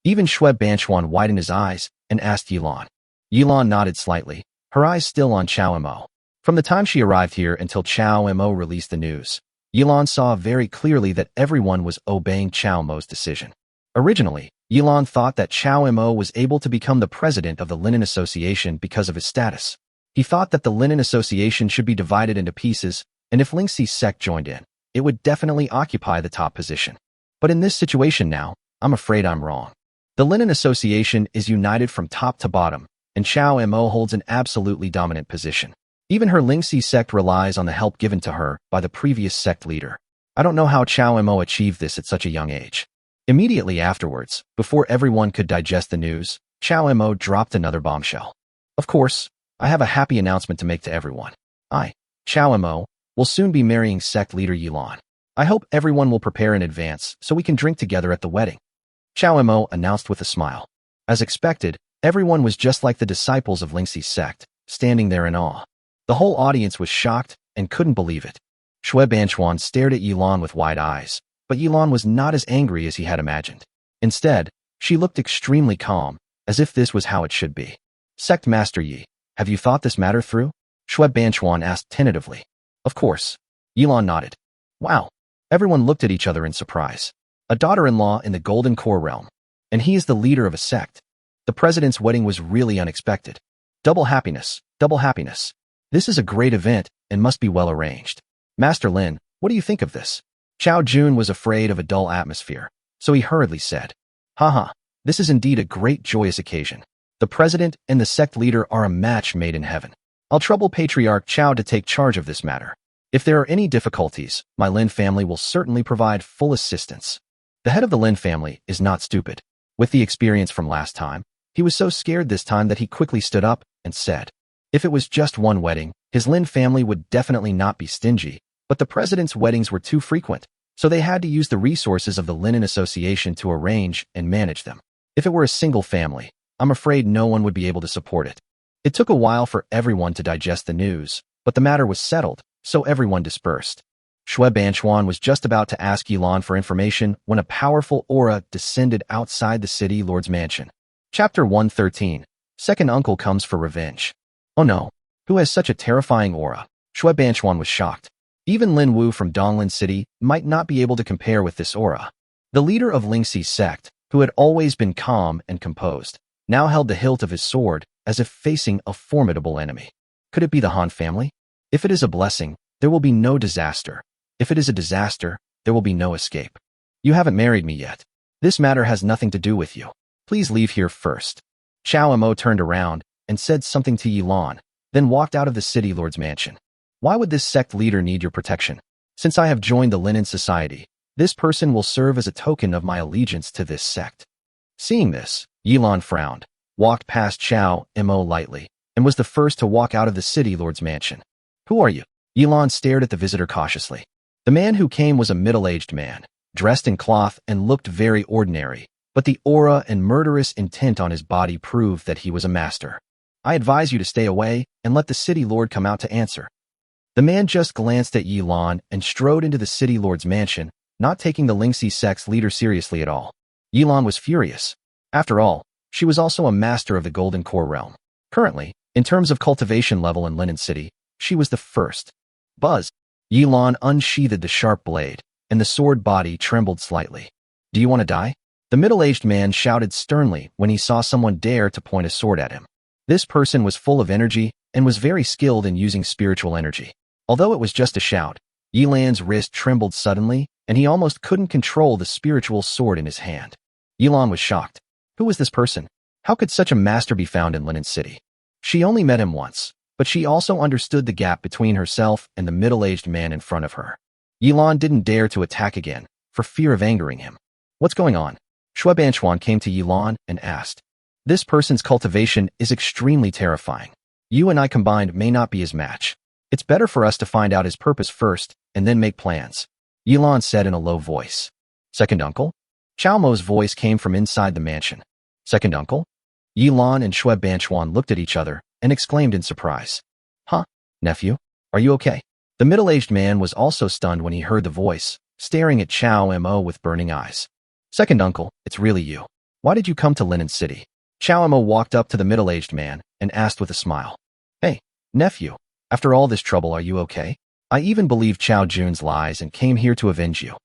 Even Shui Banchuan widened his eyes and asked Yilan. Yilan nodded slightly, her eyes still on Chao Mo. From the time she arrived here until Chao Mo released the news, Yilan saw very clearly that everyone was obeying Chao Mo's decision. Originally, Yilan thought that Chao Mo was able to become the president of the Linen Association because of his status. He thought that the Linen Association should be divided into pieces, and if Lingxi's sect joined in, it would definitely occupy the top position. But in this situation now, I'm afraid I'm wrong. The Linen Association is united from top to bottom, and Chao Mo holds an absolutely dominant position. Even her Lingxi sect relies on the help given to her by the previous sect leader. I don't know how Chao Mo achieved this at such a young age. Immediately afterwards, before everyone could digest the news, Chao Mo dropped another bombshell. Of course, I have a happy announcement to make to everyone. I, Chao Mo, will soon be marrying sect leader Yilan. I hope everyone will prepare in advance so we can drink together at the wedding. Chao Mo announced with a smile. As expected, everyone was just like the disciples of Lingxi's sect, standing there in awe. The whole audience was shocked and couldn't believe it. Shui Banchuan stared at Yilan with wide eyes, but Yilan was not as angry as he had imagined. Instead, she looked extremely calm, as if this was how it should be. Sect Master Yi, have you thought this matter through? Shui Banchuan asked tentatively. Of course. Yilan nodded. Wow. Everyone looked at each other in surprise. A daughter-in-law in the Golden Core realm, and he is the leader of a sect. The president's wedding was really unexpected. Double happiness, double happiness. This is a great event and must be well arranged. Master Lin, what do you think of this? Chao Jun was afraid of a dull atmosphere, so he hurriedly said, Haha, this is indeed a great joyous occasion. The president and the sect leader are a match made in heaven. I'll trouble Patriarch Chao to take charge of this matter. If there are any difficulties, my Lin family will certainly provide full assistance. The head of the Lin family is not stupid. With the experience from last time, he was so scared this time that he quickly stood up and said, if it was just one wedding, his Lin family would definitely not be stingy, but the president's weddings were too frequent, so they had to use the resources of the Linen Association to arrange and manage them. If it were a single family, I'm afraid no one would be able to support it. It took a while for everyone to digest the news, but the matter was settled, so everyone dispersed. Shui Banchuan was just about to ask Yilan for information when a powerful aura descended outside the city lord's mansion. Chapter 113. Second uncle comes for revenge. Oh no, who has such a terrifying aura? Shui Banchuan was shocked. Even Lin Wu from Donglin City might not be able to compare with this aura. The leader of Lingxi's sect, who had always been calm and composed, now held the hilt of his sword as if facing a formidable enemy. Could it be the Han family? If it is a blessing, there will be no disaster. If it is a disaster, there will be no escape. You haven't married me yet. This matter has nothing to do with you. Please leave here first. Chao Mo turned around and said something to Yilan, then walked out of the city lord's mansion. Why would this sect leader need your protection? Since I have joined the Linen Society, this person will serve as a token of my allegiance to this sect. Seeing this, Yilan frowned, walked past Chao Mo lightly, and was the first to walk out of the city lord's mansion. Who are you? Yilan stared at the visitor cautiously. The man who came was a middle-aged man, dressed in cloth and looked very ordinary, but the aura and murderous intent on his body proved that he was a master. I advise you to stay away and let the city lord come out to answer. The man just glanced at Yilan and strode into the city lord's mansion, not taking the Lingxi sect's leader seriously at all. Yilan was furious. After all, she was also a master of the Golden Core realm. Currently, in terms of cultivation level in Linen City, she was the first. Buzz! Yilan unsheathed the sharp blade, and the sword body trembled slightly. Do you want to die? The middle-aged man shouted sternly when he saw someone dare to point a sword at him. This person was full of energy and was very skilled in using spiritual energy. Although it was just a shout, Yilan's wrist trembled suddenly, and he almost couldn't control the spiritual sword in his hand. Yilan was shocked. Who was this person? How could such a master be found in Linen City? She only met him once, but she also understood the gap between herself and the middle-aged man in front of her. Yilan didn't dare to attack again, for fear of angering him. What's going on? Shuebanchuan came to Yilan and asked. This person's cultivation is extremely terrifying. You and I combined may not be his match. It's better for us to find out his purpose first and then make plans, Yilan said in a low voice. Second uncle? Chao Mo's voice came from inside the mansion. Second uncle? Yilan and Shuebanchuan looked at each other and exclaimed in surprise. Huh? Nephew? Are you okay? The middle-aged man was also stunned when he heard the voice, staring at Chao Mo with burning eyes. Second uncle, it's really you. Why did you come to Linen City? Chao Mo walked up to the middle-aged man and asked with a smile. Hey, nephew, after all this trouble, are you okay? I even believed Chao Jun's lies and came here to avenge you.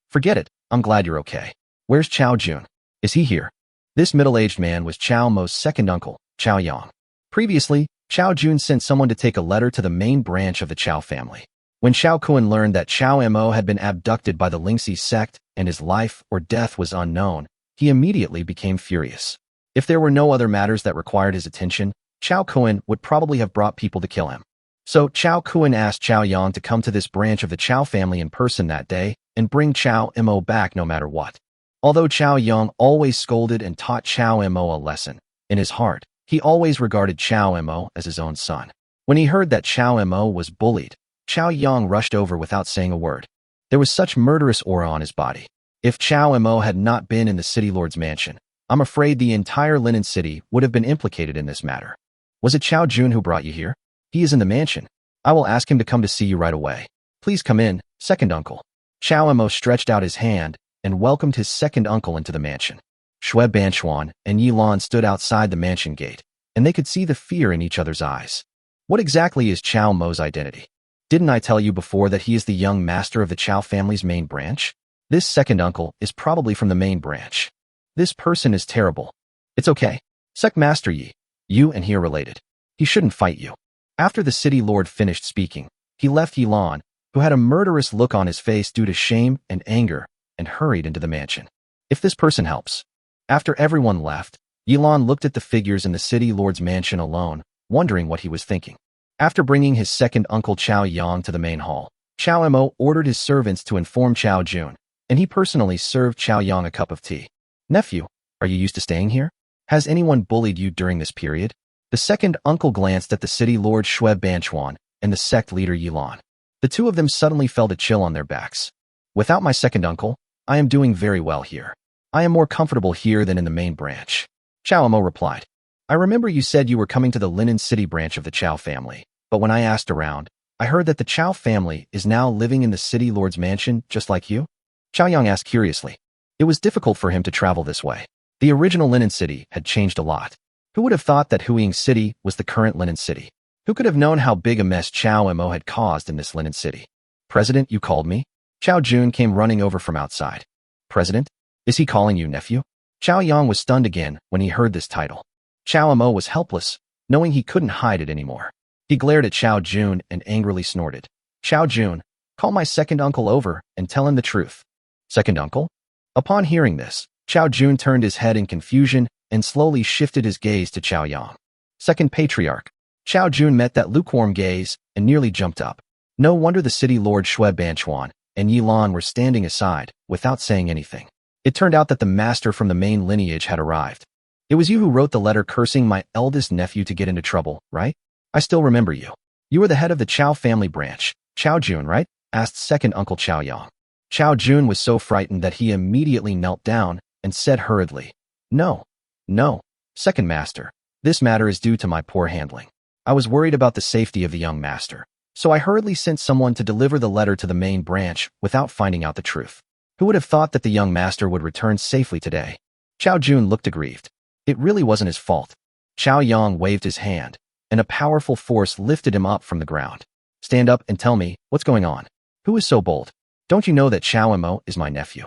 Forget it. I'm glad you're okay. Where's Chao Jun? Is he here? This middle-aged man was Chao Mo's second uncle, Chao Yang. Previously, Chao Jun sent someone to take a letter to the main branch of the Chao family. When Xiao Kuan learned that Chao Mo had been abducted by the Lingxi sect and his life or death was unknown, he immediately became furious. If there were no other matters that required his attention, Chao Kuan would probably have brought people to kill him. So Chao Kuan asked Chao Yang to come to this branch of the Chao family in person that day and bring Chao Mo back no matter what. Although Chao Yang always scolded and taught Chao Mo a lesson, in his heart, he always regarded Chao Mo as his own son. When he heard that Chao Mo was bullied, Chao Yang rushed over without saying a word. There was such murderous aura on his body. If Chao Mo had not been in the city lord's mansion, I'm afraid the entire Linen City would have been implicated in this matter. Was it Chao Jun who brought you here? He is in the mansion. I will ask him to come to see you right away. Please come in, second uncle. Chao Mo stretched out his hand and welcomed his second uncle into the mansion. Shuebanchuan and Yilan stood outside the mansion gate, and they could see the fear in each other's eyes. What exactly is Chao Mo's identity? Didn't I tell you before that he is the young master of the Chao family's main branch? This second uncle is probably from the main branch. This person is terrible. It's okay. Sect Master Yi, you and he are related. He shouldn't fight you. After the city lord finished speaking, he left Yilan, who had a murderous look on his face due to shame and anger, and hurried into the mansion. If this person helps. After everyone left, Yilan looked at the figures in the city lord's mansion alone, wondering what he was thinking. After bringing his second uncle Chao Yang to the main hall, Chao Mo ordered his servants to inform Chao Jun, and he personally served Chao Yang a cup of tea. Nephew, are you used to staying here? Has anyone bullied you during this period? The second uncle glanced at the city lord Shuebanchuan and the sect leader Yilan. The two of them suddenly felt a chill on their backs. Without my second uncle, I am doing very well here. I am more comfortable here than in the main branch. Chao Mo replied. I remember you said you were coming to the Linen City branch of the Chao family, but when I asked around, I heard that the Chao family is now living in the city lord's mansion just like you? Chao Yang asked curiously. It was difficult for him to travel this way. The original Linen City had changed a lot. Who would have thought that Huiying City was the current Linen City? Who could have known how big a mess Chao Mo had caused in this Linen City? President, you called me? Chao Jun came running over from outside. President? Is he calling you nephew? Chao Yang was stunned again when he heard this title. Chao Mo was helpless, knowing he couldn't hide it anymore. He glared at Chao Jun and angrily snorted. Chao Jun, call my second uncle over and tell him the truth. Second uncle? Upon hearing this, Chao Jun turned his head in confusion and slowly shifted his gaze to Chao Yang. Second patriarch. Chao Jun met that lukewarm gaze and nearly jumped up. No wonder the city lord Shuebanchuan and Yilan were standing aside without saying anything. It turned out that the master from the main lineage had arrived. It was you who wrote the letter cursing my eldest nephew to get into trouble, right? I still remember you. You are the head of the Chao family branch, Chao Jun, right? Asked second uncle Chao Yang. Chao Jun was so frightened that he immediately knelt down and said hurriedly, No, no, second master. This matter is due to my poor handling. I was worried about the safety of the young master, so I hurriedly sent someone to deliver the letter to the main branch without finding out the truth. Who would have thought that the young master would return safely today? Chao Jun looked aggrieved. It really wasn't his fault. Chao Yang waved his hand, and a powerful force lifted him up from the ground. Stand up and tell me, what's going on? Who is so bold? Don't you know that Chao Mo is my nephew?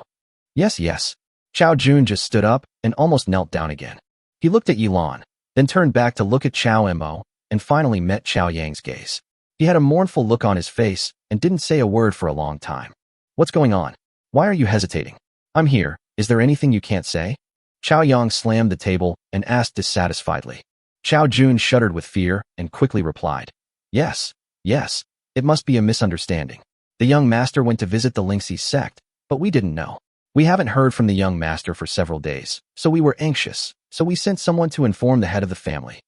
Yes. Chao Jun just stood up and almost knelt down again. He looked at Yilan, then turned back to look at Chao Mo, and finally met Chao Yang's gaze. He had a mournful look on his face and didn't say a word for a long time. What's going on? Why are you hesitating? I'm here. Is there anything you can't say? Chao Yang slammed the table and asked dissatisfiedly. Chao Jun shuddered with fear and quickly replied, Yes. It must be a misunderstanding. The young master went to visit the Lingxi sect, but we didn't know. We haven't heard from the young master for several days, so we were anxious, so we sent someone to inform the head of the family.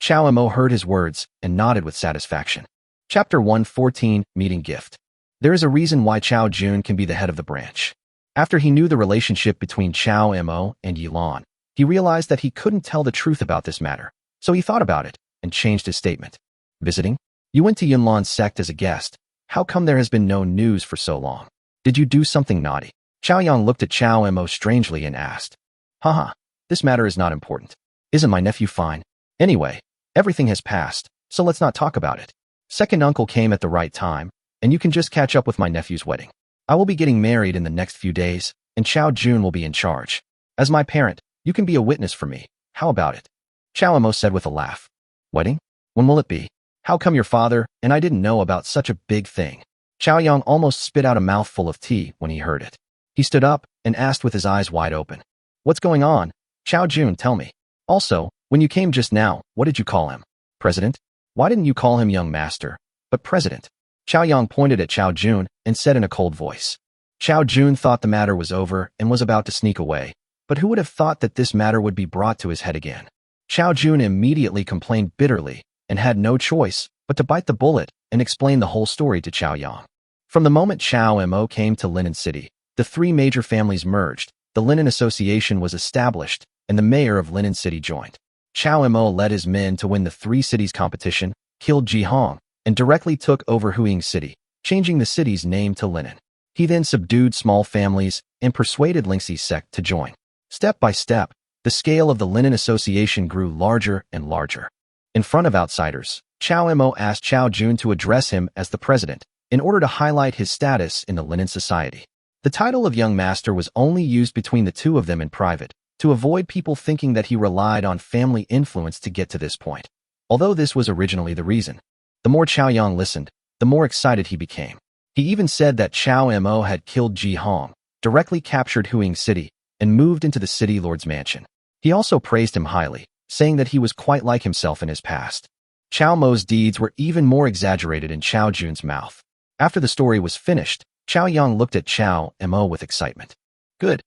Chao Mo heard his words and nodded with satisfaction. Chapter 114, Meeting Gift. There is a reason why Chao Jun can be the head of the branch. After he knew the relationship between Chao Mo and Yilan, he realized that he couldn't tell the truth about this matter, so he thought about it and changed his statement. Visiting? You went to Yunlan's sect as a guest. How come there has been no news for so long? Did you do something naughty? Chao Yang looked at Chao Mo strangely and asked, Haha, this matter is not important. Isn't my nephew fine? Anyway, everything has passed, so let's not talk about it. Second uncle came at the right time, and you can just catch up with my nephew's wedding. I will be getting married in the next few days, and Chao Jun will be in charge. As my parent, you can be a witness for me. How about it? Chao Mo said with a laugh. Wedding? When will it be? How come your father and I didn't know about such a big thing? Chao Yang almost spit out a mouthful of tea when he heard it. He stood up and asked with his eyes wide open. What's going on? Chao Jun, tell me. Also, when you came just now, what did you call him? President? Why didn't you call him young master, but president? Chao Yang pointed at Chao Jun and said in a cold voice. Chao Jun thought the matter was over and was about to sneak away, but who would have thought that this matter would be brought to his head again? Chao Jun immediately complained bitterly and had no choice but to bite the bullet and explain the whole story to Chao Yang. From the moment Chao Mo came to Linen City, the three major families merged, the Linen Association was established, and the mayor of Linen City joined. Chao Mo led his men to win the three cities competition, killed Ji Hong, and directly took over Huiying City, changing the city's name to Linen. He then subdued small families and persuaded Lingxi's sect to join. Step by step, the scale of the Linen Association grew larger and larger. In front of outsiders, Chao Mo asked Chao Jun to address him as the president, in order to highlight his status in the Linen society. The title of young master was only used between the two of them in private, to avoid people thinking that he relied on family influence to get to this point. Although this was originally the reason, the more Chao Yang listened, the more excited he became. He even said that Chao Mo had killed Ji Hong, directly captured Huiying City, and moved into the city lord's mansion. He also praised him highly, saying that he was quite like himself in his past. Chao Mo's deeds were even more exaggerated in Chao Jun's mouth. After the story was finished, Chao Yang looked at Chao Mo with excitement. Good.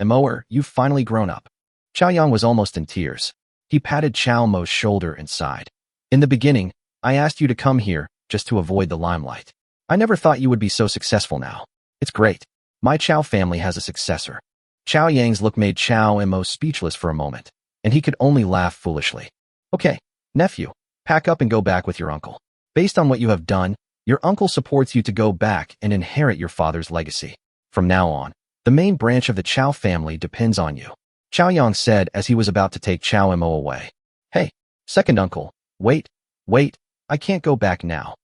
Moer, you've finally grown up. Chao Yang was almost in tears. He patted Chao Mo's shoulder and sighed. In the beginning, I asked you to come here just to avoid the limelight. I never thought you would be so successful now. It's great. My Chao family has a successor. Chao Yang's look made Chao Mo speechless for a moment, and he could only laugh foolishly. Okay, nephew, pack up and go back with your uncle. Based on what you have done, your uncle supports you to go back and inherit your father's legacy. From now on, the main branch of the Chao family depends on you. Chao Yang said as he was about to take Chao Mo away. Hey, second uncle, wait, I can't go back now.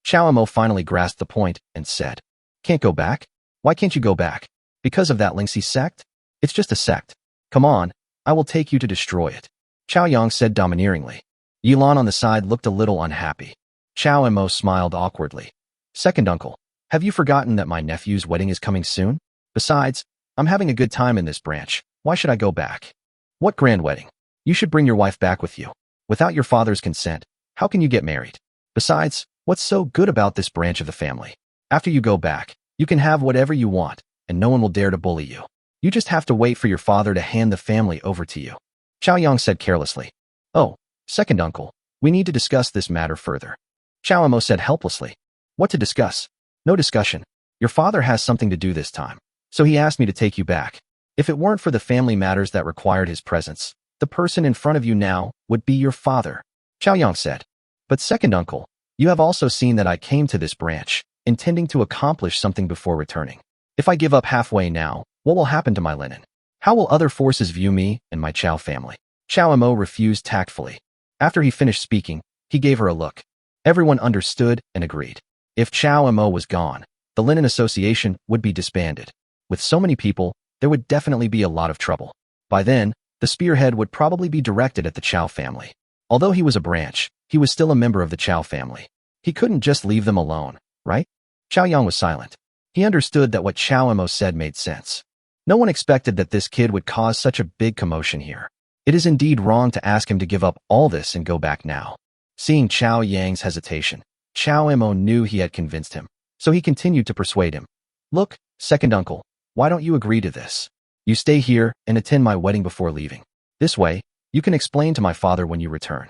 Chao Mo finally grasped the point and said, Can't go back? Why can't you go back? Because of that Lingxi sect? It's just a sect. Come on, I will take you to destroy it. Chao Yang said domineeringly. Yilan on the side looked a little unhappy. Chao Mo smiled awkwardly. Second uncle, have you forgotten that my nephew's wedding is coming soon? Besides, I'm having a good time in this branch. Why should I go back? What grand wedding? You should bring your wife back with you. Without your father's consent, how can you get married? Besides, what's so good about this branch of the family? After you go back, you can have whatever you want, and no one will dare to bully you. You just have to wait for your father to hand the family over to you. Chao Yang said carelessly. Oh, second uncle, we need to discuss this matter further. Chao Emo said helplessly. What to discuss? No discussion. Your father has something to do this time, so he asked me to take you back. If it weren't for the family matters that required his presence, the person in front of you now would be your father, Chao Yang said. But second uncle, you have also seen that I came to this branch, intending to accomplish something before returning. If I give up halfway now, what will happen to my linen? How will other forces view me and my Chao family? Chao Emo refused tactfully. After he finished speaking, he gave her a look. Everyone understood and agreed. If Chao Emo was gone, the Linen Association would be disbanded. With so many people, there would definitely be a lot of trouble. By then, the spearhead would probably be directed at the Chao family. Although he was a branch, he was still a member of the Chao family. He couldn't just leave them alone, right? Chao Yang was silent. He understood that what Chao Emo said made sense. No one expected that this kid would cause such a big commotion here. It is indeed wrong to ask him to give up all this and go back now. Seeing Chao Yang's hesitation, Chao Emo knew he had convinced him, so he continued to persuade him. Look, second uncle, why don't you agree to this? You stay here and attend my wedding before leaving. This way, you can explain to my father when you return.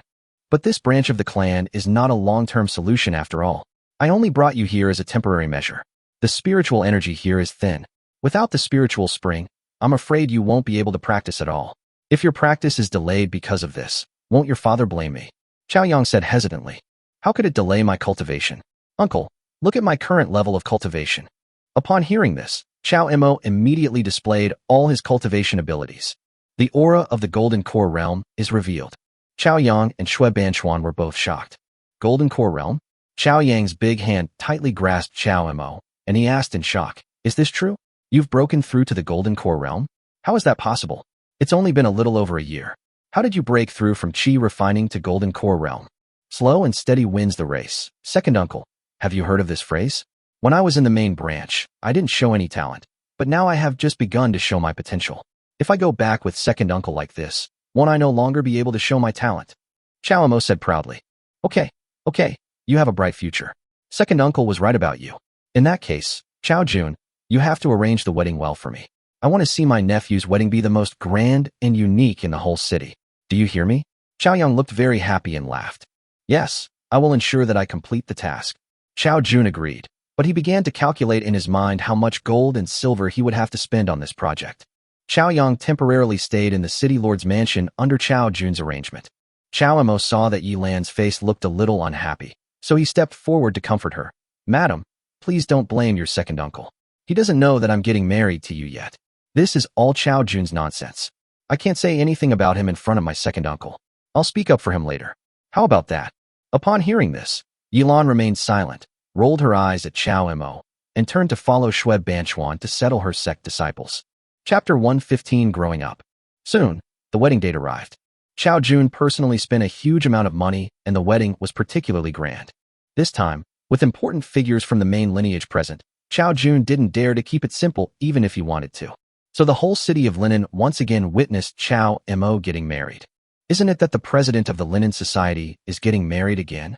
But this branch of the clan is not a long-term solution after all. I only brought you here as a temporary measure. The spiritual energy here is thin. Without the spiritual spring, I'm afraid you won't be able to practice at all. If your practice is delayed because of this, won't your father blame me? Chao Yang said hesitantly. How could it delay my cultivation? Uncle, look at my current level of cultivation. Upon hearing this, Chao Emo immediately displayed all his cultivation abilities. The aura of the Golden Core Realm is revealed. Chao Yang and Shui Banchuan were both shocked. Golden Core Realm? Chao Yang's big hand tightly grasped Chao Emo, and he asked in shock, is this true? You've broken through to the Golden Core Realm? How is that possible? It's only been a little over a year. How did you break through from Qi refining to Golden Core Realm? Slow and steady wins the race. Second uncle, have you heard of this phrase? When I was in the main branch, I didn't show any talent, but now I have just begun to show my potential. If I go back with second uncle like this, won't I no longer be able to show my talent? Chao Emo said proudly. Okay, you have a bright future. Second uncle was right about you. In that case, Chao Jun, you have to arrange the wedding well for me. I want to see my nephew's wedding be the most grand and unique in the whole city. Do you hear me? Chao Yang looked very happy and laughed. Yes, I will ensure that I complete the task. Chao Jun agreed, but he began to calculate in his mind how much gold and silver he would have to spend on this project. Chao Yang temporarily stayed in the city lord's mansion under Chao Jun's arrangement. Chao Emo saw that Yi Lan's face looked a little unhappy, so he stepped forward to comfort her. Madam, please don't blame your second uncle. He doesn't know that I'm getting married to you yet. This is all Chao Jun's nonsense. I can't say anything about him in front of my second uncle. I'll speak up for him later. How about that? Upon hearing this, Yi Lan remained silent, rolled her eyes at Chao Emo, and turned to follow Shui Banchuan to settle her sect disciples. Chapter 115 Growing Up. Soon, the wedding date arrived. Chao Jun personally spent a huge amount of money, and the wedding was particularly grand. This time, with important figures from the main lineage present, Chao Jun didn't dare to keep it simple even if he wanted to. So the whole city of Linen once again witnessed Chao Emo getting married. Isn't it that the president of the Linen Society is getting married again?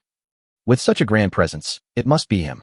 With such a grand presence, it must be him.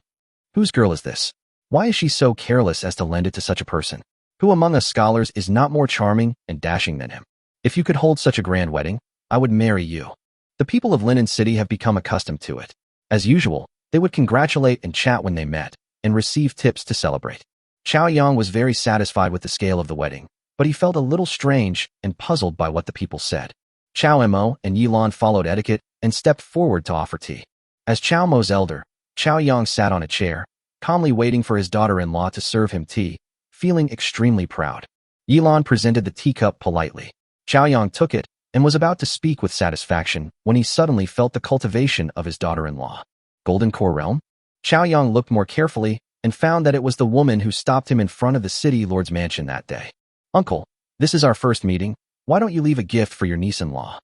Whose girl is this? Why is she so careless as to lend it to such a person? Who among us scholars is not more charming and dashing than him? If you could hold such a grand wedding, I would marry you. The people of Linen City have become accustomed to it. As usual, they would congratulate and chat when they met, and receive tips to celebrate. Chao Yang was very satisfied with the scale of the wedding, but he felt a little strange and puzzled by what the people said. Chao Emo and Yi Lan followed etiquette and stepped forward to offer tea. As Chao Mo's elder, Chao Yang sat on a chair, calmly waiting for his daughter-in-law to serve him tea, feeling extremely proud. Yi Lan presented the teacup politely. Chao Yang took it and was about to speak with satisfaction when he suddenly felt the cultivation of his daughter-in-law. Golden Core Realm? Chao Yang looked more carefully and found that it was the woman who stopped him in front of the city lord's mansion that day. Uncle, this is our first meeting. Why don't you leave a gift for your niece-in-law?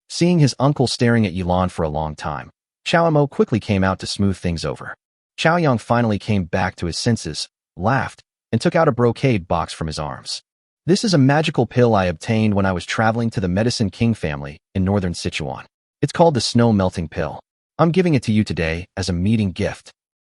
Seeing his uncle staring at Yi Lan for a long time, Chao Emo quickly came out to smooth things over. Chao Yang finally came back to his senses, laughed, and took out a brocade box from his arms. This is a magical pill I obtained when I was traveling to the Medicine King family in northern Sichuan. It's called the Snow Melting Pill. I'm giving it to you today as a meeting gift.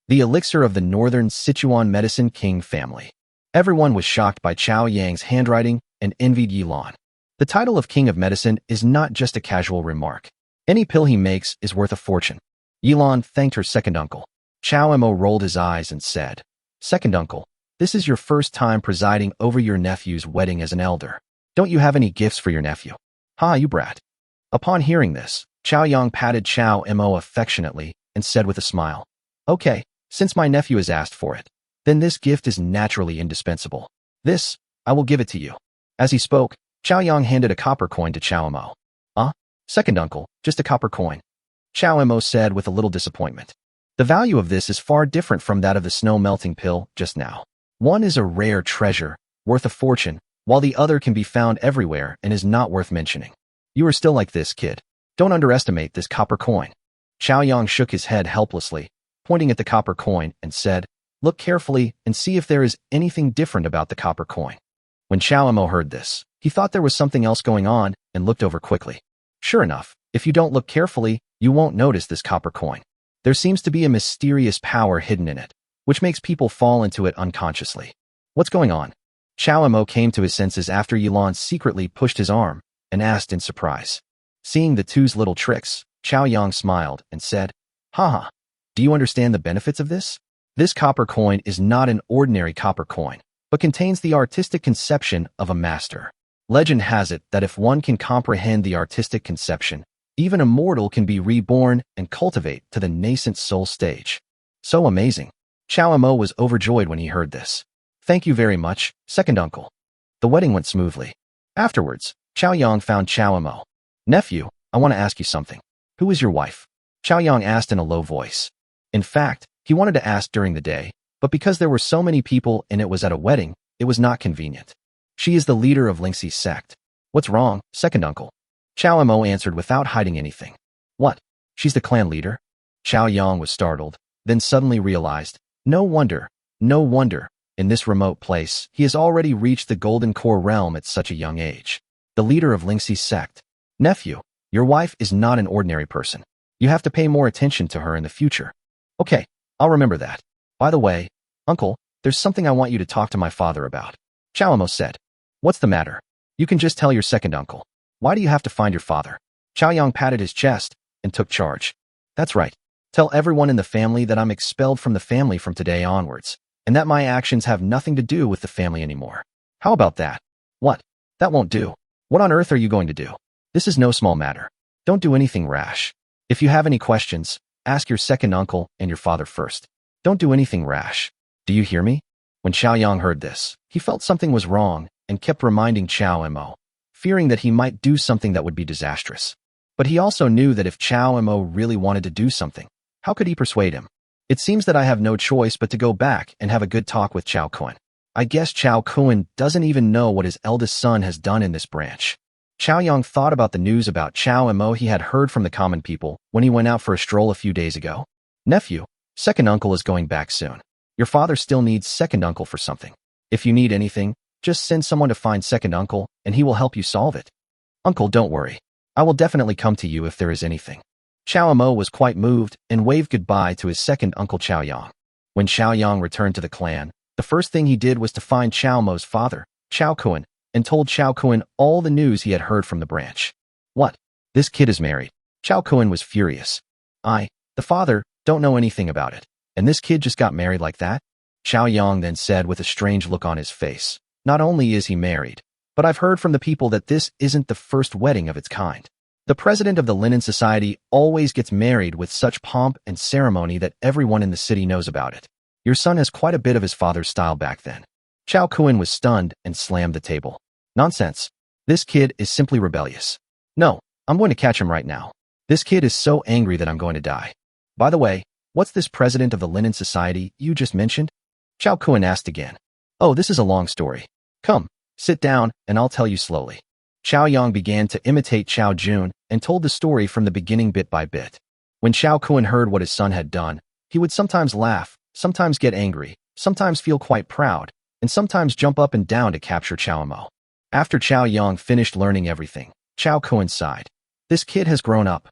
The elixir of the northern Sichuan Medicine King family. Everyone was shocked by Chao Yang's handwriting and envied Yi Lan. The title of King of Medicine is not just a casual remark. Any pill he makes is worth a fortune. Yilan thanked her second uncle. Chow Mo rolled his eyes and said, "Second uncle, this is your first time presiding over your nephew's wedding as an elder. Don't you have any gifts for your nephew?" "Ha, you brat." Upon hearing this, Chow Yang patted Chow Mo affectionately and said with a smile, "Okay, since my nephew has asked for it, then this gift is naturally indispensable. This, I will give it to you." As he spoke, Chow Yang handed a copper coin to Chow Mo. Second uncle, just a copper coin," Chow Mo said with a little disappointment. "The value of this is far different from that of the snow-melting pill just now. One is a rare treasure, worth a fortune, while the other can be found everywhere and is not worth mentioning. You are still like this, kid. Don't underestimate this copper coin." Chow Yang shook his head helplessly, pointing at the copper coin, and said, "Look carefully and see if there is anything different about the copper coin." When Chow Mo heard this, he thought there was something else going on and looked over quickly. Sure enough, if you don't look carefully, you won't notice this copper coin. There seems to be a mysterious power hidden in it, which makes people fall into it unconsciously. What's going on? Chow Mo came to his senses after Yilan secretly pushed his arm and asked in surprise. Seeing the two's little tricks, Chow Yang smiled and said, "Haha, do you understand the benefits of this? This copper coin is not an ordinary copper coin, but contains the artistic conception of a master. Legend has it that if one can comprehend the artistic conception, even a mortal can be reborn and cultivate to the nascent soul stage." So amazing. Chow Mo was overjoyed when he heard this. "Thank you very much, second uncle." The wedding went smoothly. Afterwards, Chow Yang found Chow Mo. "Nephew, I want to ask you something. Who is your wife?" Chow Yang asked in a low voice. In fact, he wanted to ask during the day, but because there were so many people and it was at a wedding, it was not convenient. "She is the leader of Lingxi's sect." "What's wrong, second uncle?" Chow Mo answered without hiding anything. "What? She's the clan leader?" Chow Yang was startled, then suddenly realized, no wonder, in this remote place, he has already reached the Golden Core realm at such a young age. The leader of Lingxi's sect. "Nephew, your wife is not an ordinary person. You have to pay more attention to her in the future." "Okay, I'll remember that. By the way, uncle, there's something I want you to talk to my father about," Chow Mo said. "What's the matter?" "You can just tell your second uncle. Why do you have to find your father?" Chow Yang patted his chest and took charge. "That's right. Tell everyone in the family that I'm expelled from the family from today onwards, and that my actions have nothing to do with the family anymore. How about that?" "What? That won't do. What on earth are you going to do? This is no small matter. Don't do anything rash. If you have any questions, ask your second uncle and your father first. Don't do anything rash. Do you hear me?" When Chow Yang heard this, he felt something was wrong and kept reminding Chow Mo, fearing that he might do something that would be disastrous. But he also knew that if Chow Mo really wanted to do something, how could he persuade him? "It seems that I have no choice but to go back and have a good talk with Chow Kun. I guess Chow Kun doesn't even know what his eldest son has done in this branch." Chow Yang thought about the news about Chow Mo he had heard from the common people when he went out for a stroll a few days ago. "Nephew, second uncle is going back soon. Your father still needs second uncle for something. If you need anything, just send someone to find second uncle and he will help you solve it." "Uncle, don't worry. I will definitely come to you if there is anything." Chow Mo was quite moved and waved goodbye to his second uncle Chow Yang. When Chow Yang returned to the clan, the first thing he did was to find Chow Mo's father, Chow Kun, and told Chow Kun all the news he had heard from the branch. "What? This kid is married?" Chow Kun was furious. The father, don't know anything about it, and this kid just got married like that?" Chow Yang then said with a strange look on his face, "Not only is he married, but I've heard from the people that this isn't the first wedding of its kind. The president of the Linen Society always gets married with such pomp and ceremony that everyone in the city knows about it. Your son has quite a bit of his father's style back then." Chow Kun was stunned and slammed the table. "Nonsense. This kid is simply rebellious. No, I'm going to catch him right now. This kid is so angry that I'm going to die. By the way, what's this president of the Linen Society you just mentioned?" Chow Kun asked again. "Oh, this is a long story. Come, sit down and I'll tell you slowly." Chow Yang began to imitate Chow Jun and told the story from the beginning bit by bit. When Chow Kun heard what his son had done, he would sometimes laugh, sometimes get angry, sometimes feel quite proud, and sometimes jump up and down to capture Chow Mo. After Chow Yang finished learning everything, Chow Kun sighed. This kid has grown up.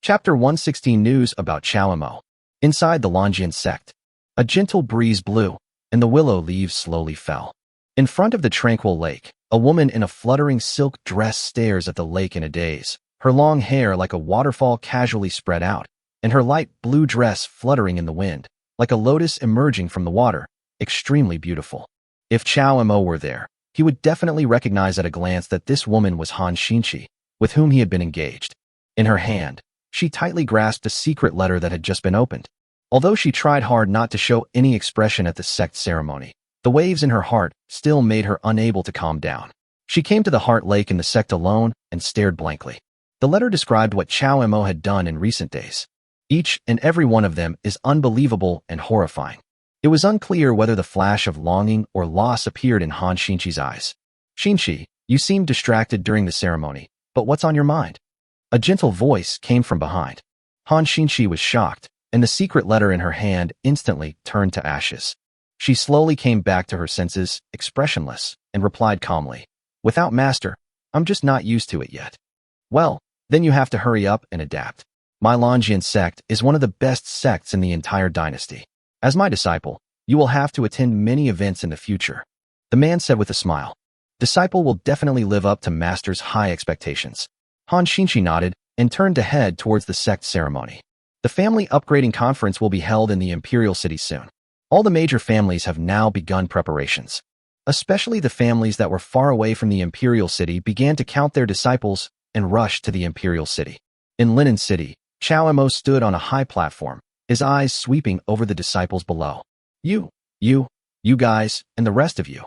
Chapter 116 News about Chow Mo. Inside the Longian sect, a gentle breeze blew, and the willow leaves slowly fell. In front of the tranquil lake, a woman in a fluttering silk dress stares at the lake in a daze, her long hair like a waterfall casually spread out, and her light blue dress fluttering in the wind, like a lotus emerging from the water, extremely beautiful. If Chao Mo were there, he would definitely recognize at a glance that this woman was Han Xinqi, with whom he had been engaged. In her hand, she tightly grasped a secret letter that had just been opened. Although she tried hard not to show any expression at the sect ceremony, the waves in her heart still made her unable to calm down. She came to the Heart Lake in the sect alone and stared blankly. The letter described what Chao Mo had done in recent days. Each and every one of them is unbelievable and horrifying. It was unclear whether the flash of longing or loss appeared in Han Xinqi's eyes. Xinqi, you seemed distracted during the ceremony, but what's on your mind? A gentle voice came from behind. Han Xinqi was shocked, and the secret letter in her hand instantly turned to ashes. She slowly came back to her senses, expressionless, and replied calmly, "Without master, I'm just not used to it yet." "Well, then you have to hurry up and adapt. My Longian sect is one of the best sects in the entire dynasty. As my disciple, you will have to attend many events in the future," the man said with a smile. "Disciple will definitely live up to master's high expectations." Han Xinqi nodded and turned to head towards the sect ceremony. The family upgrading conference will be held in the Imperial City soon. All the major families have now begun preparations. Especially the families that were far away from the Imperial City began to count their disciples and rush to the Imperial City. In Linen City, Chao Mo stood on a high platform, his eyes sweeping over the disciples below. You guys, and the rest of you.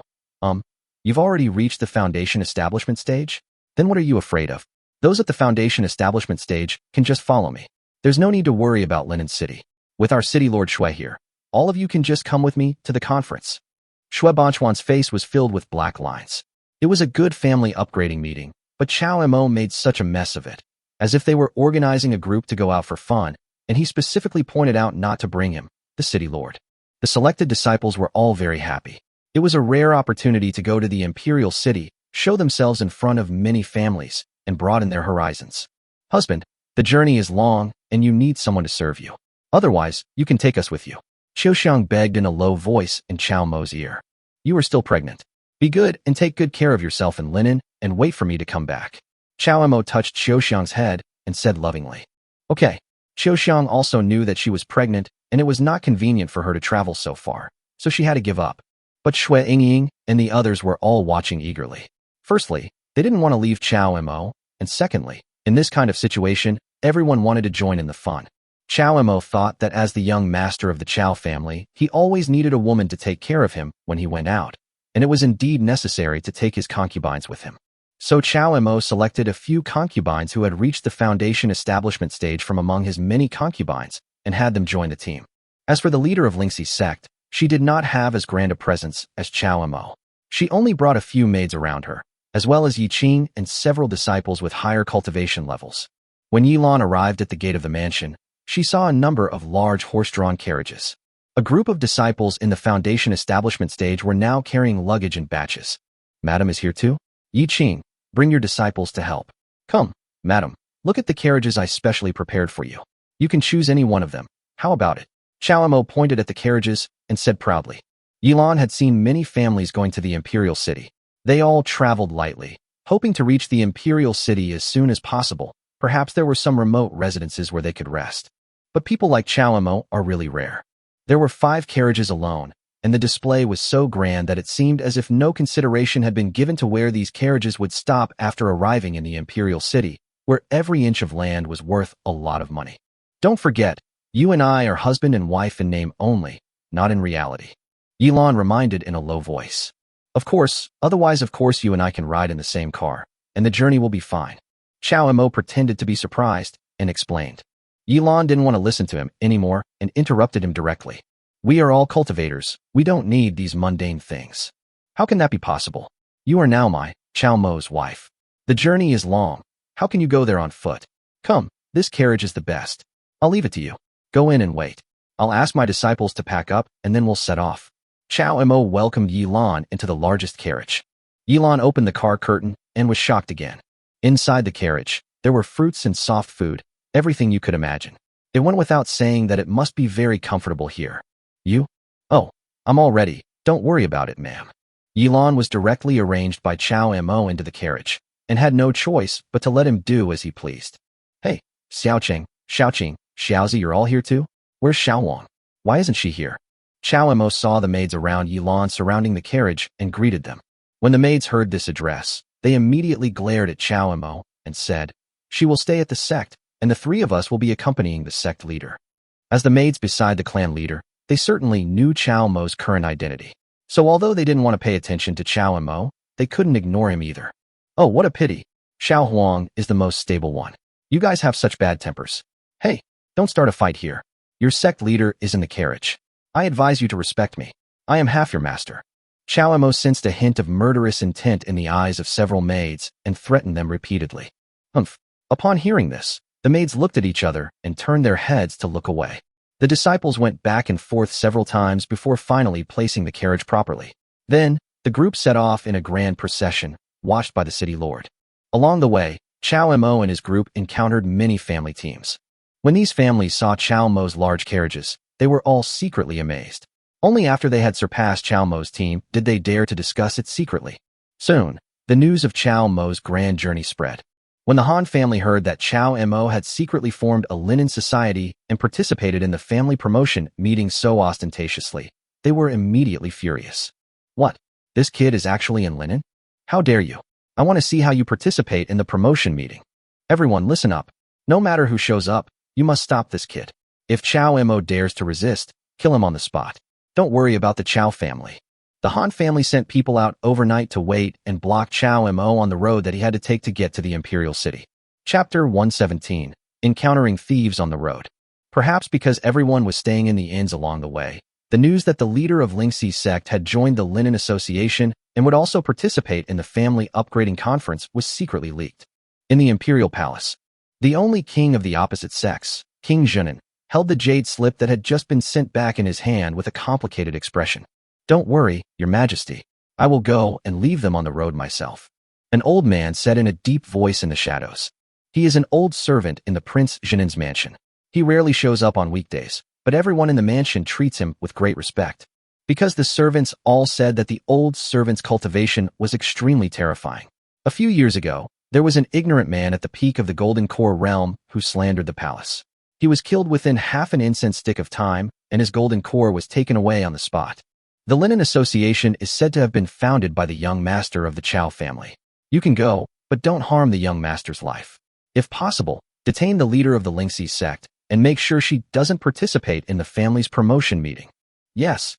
You've already reached the foundation establishment stage? Then what are you afraid of? Those at the foundation establishment stage can just follow me. There's no need to worry about Linen City. With our city lord Shui here, all of you can just come with me to the conference. Shui Banchuan's face was filled with black lines. It was a good family upgrading meeting, but Chao Mo made such a mess of it, as if they were organizing a group to go out for fun, and he specifically pointed out not to bring him, the city lord. The selected disciples were all very happy. It was a rare opportunity to go to the Imperial City, show themselves in front of many families, and broaden their horizons. Husband, the journey is long, and you need someone to serve you. Otherwise, you can take us with you. Qiu Xiang begged in a low voice in Chao Mo's ear. You are still pregnant. Be good and take good care of yourself in Linen, and wait for me to come back. Chao Mo touched Qiu Xiang's head and said lovingly. Okay. Qiu Xiang also knew that she was pregnant, and it was not convenient for her to travel so far, so she had to give up. But Shui Yingying and the others were all watching eagerly. Firstly, they didn't want to leave Chao Mo, and secondly, in this kind of situation, everyone wanted to join in the fun. Chao Mo thought that as the young master of the Chao family, he always needed a woman to take care of him when he went out, and it was indeed necessary to take his concubines with him. So Chao Mo selected a few concubines who had reached the foundation establishment stage from among his many concubines and had them join the team. As for the leader of Lingxi's sect, she did not have as grand a presence as Chao Mo. She only brought a few maids around her, as well as Yi Qing and several disciples with higher cultivation levels. When Yilan arrived at the gate of the mansion, she saw a number of large horse-drawn carriages. A group of disciples in the foundation establishment stage were now carrying luggage in batches. Madam is here too? Yi Qing, bring your disciples to help. Come, madam, look at the carriages I specially prepared for you. You can choose any one of them. How about it? Chao Mo pointed at the carriages and said proudly. Yilan had seen many families going to the Imperial City. They all traveled lightly, hoping to reach the Imperial City as soon as possible. Perhaps there were some remote residences where they could rest. But people like Chao Mo are really rare. There were 5 carriages alone, and the display was so grand that it seemed as if no consideration had been given to where these carriages would stop after arriving in the Imperial City, where every inch of land was worth a lot of money. Don't forget, you and I are husband and wife in name only, not in reality. Yilan reminded in a low voice. Of course, otherwise of course you and I can ride in the same car, and the journey will be fine. Chao Mo pretended to be surprised and explained. Yilan didn't want to listen to him anymore and interrupted him directly. We are all cultivators. We don't need these mundane things. How can that be possible? You are now my, Chao Mo's wife. The journey is long. How can you go there on foot? Come, this carriage is the best. I'll leave it to you. Go in and wait. I'll ask my disciples to pack up and then we'll set off. Chao Mo welcomed Yilan into the largest carriage. Yilan opened the car curtain and was shocked again. Inside the carriage, there were fruits and soft food, everything you could imagine. It went without saying that it must be very comfortable here. You? Oh, I'm all ready. Don't worry about it, ma'am. Yilan was directly arranged by Chao Mo into the carriage, and had no choice but to let him do as he pleased. Hey, Xiaoqing, Xiaozi, you're all here too? Where's Xiaowang? Why isn't she here? Xiao Mo saw the maids around Yilan surrounding the carriage and greeted them. When the maids heard this address, they immediately glared at Xiao Mo and said, "She will stay at the sect, and the three of us will be accompanying the sect leader." As the maids beside the clan leader, they certainly knew Xiao Mo's current identity. So although they didn't want to pay attention to Xiao Mo, they couldn't ignore him either. Oh, what a pity. Xiao Huang is the most stable one. You guys have such bad tempers. Hey, don't start a fight here. Your sect leader is in the carriage. I advise you to respect me. I am half your master. Xiao Mo sensed a hint of murderous intent in the eyes of several maids and threatened them repeatedly. Humph. Upon hearing this, the maids looked at each other and turned their heads to look away. The disciples went back and forth several times before finally placing the carriage properly. Then, the group set off in a grand procession, watched by the city lord. Along the way, Xiao Mo and his group encountered many family teams. When these families saw Xiao Mo's large carriages, they were all secretly amazed. Only after they had surpassed Xiao Mo's team did they dare to discuss it secretly. Soon, the news of Xiao Mo's grand journey spread. When the Han family heard that Xiao Mo had secretly formed a linen society and participated in the family promotion meeting so ostentatiously, they were immediately furious. What? This kid is actually in linen? How dare you? I want to see how you participate in the promotion meeting. Everyone listen up. No matter who shows up, you must stop this kid. If Xiao Mo dares to resist, kill him on the spot. Don't worry about the Chao family. The Han family sent people out overnight to wait and block Xiao Mo on the road that he had to take to get to the imperial city. Chapter 117. Encountering thieves on the road. Perhaps because everyone was staying in the inns along the way, the news that the leader of Lingxi's sect had joined the Linen Association and would also participate in the family upgrading conference was secretly leaked. In the imperial palace, the only king of the opposite sex, King Zhenan, held the jade slip that had just been sent back in his hand with a complicated expression. Don't worry, your majesty. I will go and leave them on the road myself. An old man said in a deep voice in the shadows. He is an old servant in the Prince Zhenan's mansion. He rarely shows up on weekdays, but everyone in the mansion treats him with great respect. Because the servants all said that the old servant's cultivation was extremely terrifying. A few years ago, there was an ignorant man at the peak of the Golden Core realm who slandered the palace. He was killed within half an incense stick of time, and his golden core was taken away on the spot. The Linen Association is said to have been founded by the young master of the Chao family. You can go, but don't harm the young master's life. If possible, detain the leader of the Lingxi sect, and make sure she doesn't participate in the family's promotion meeting. Yes.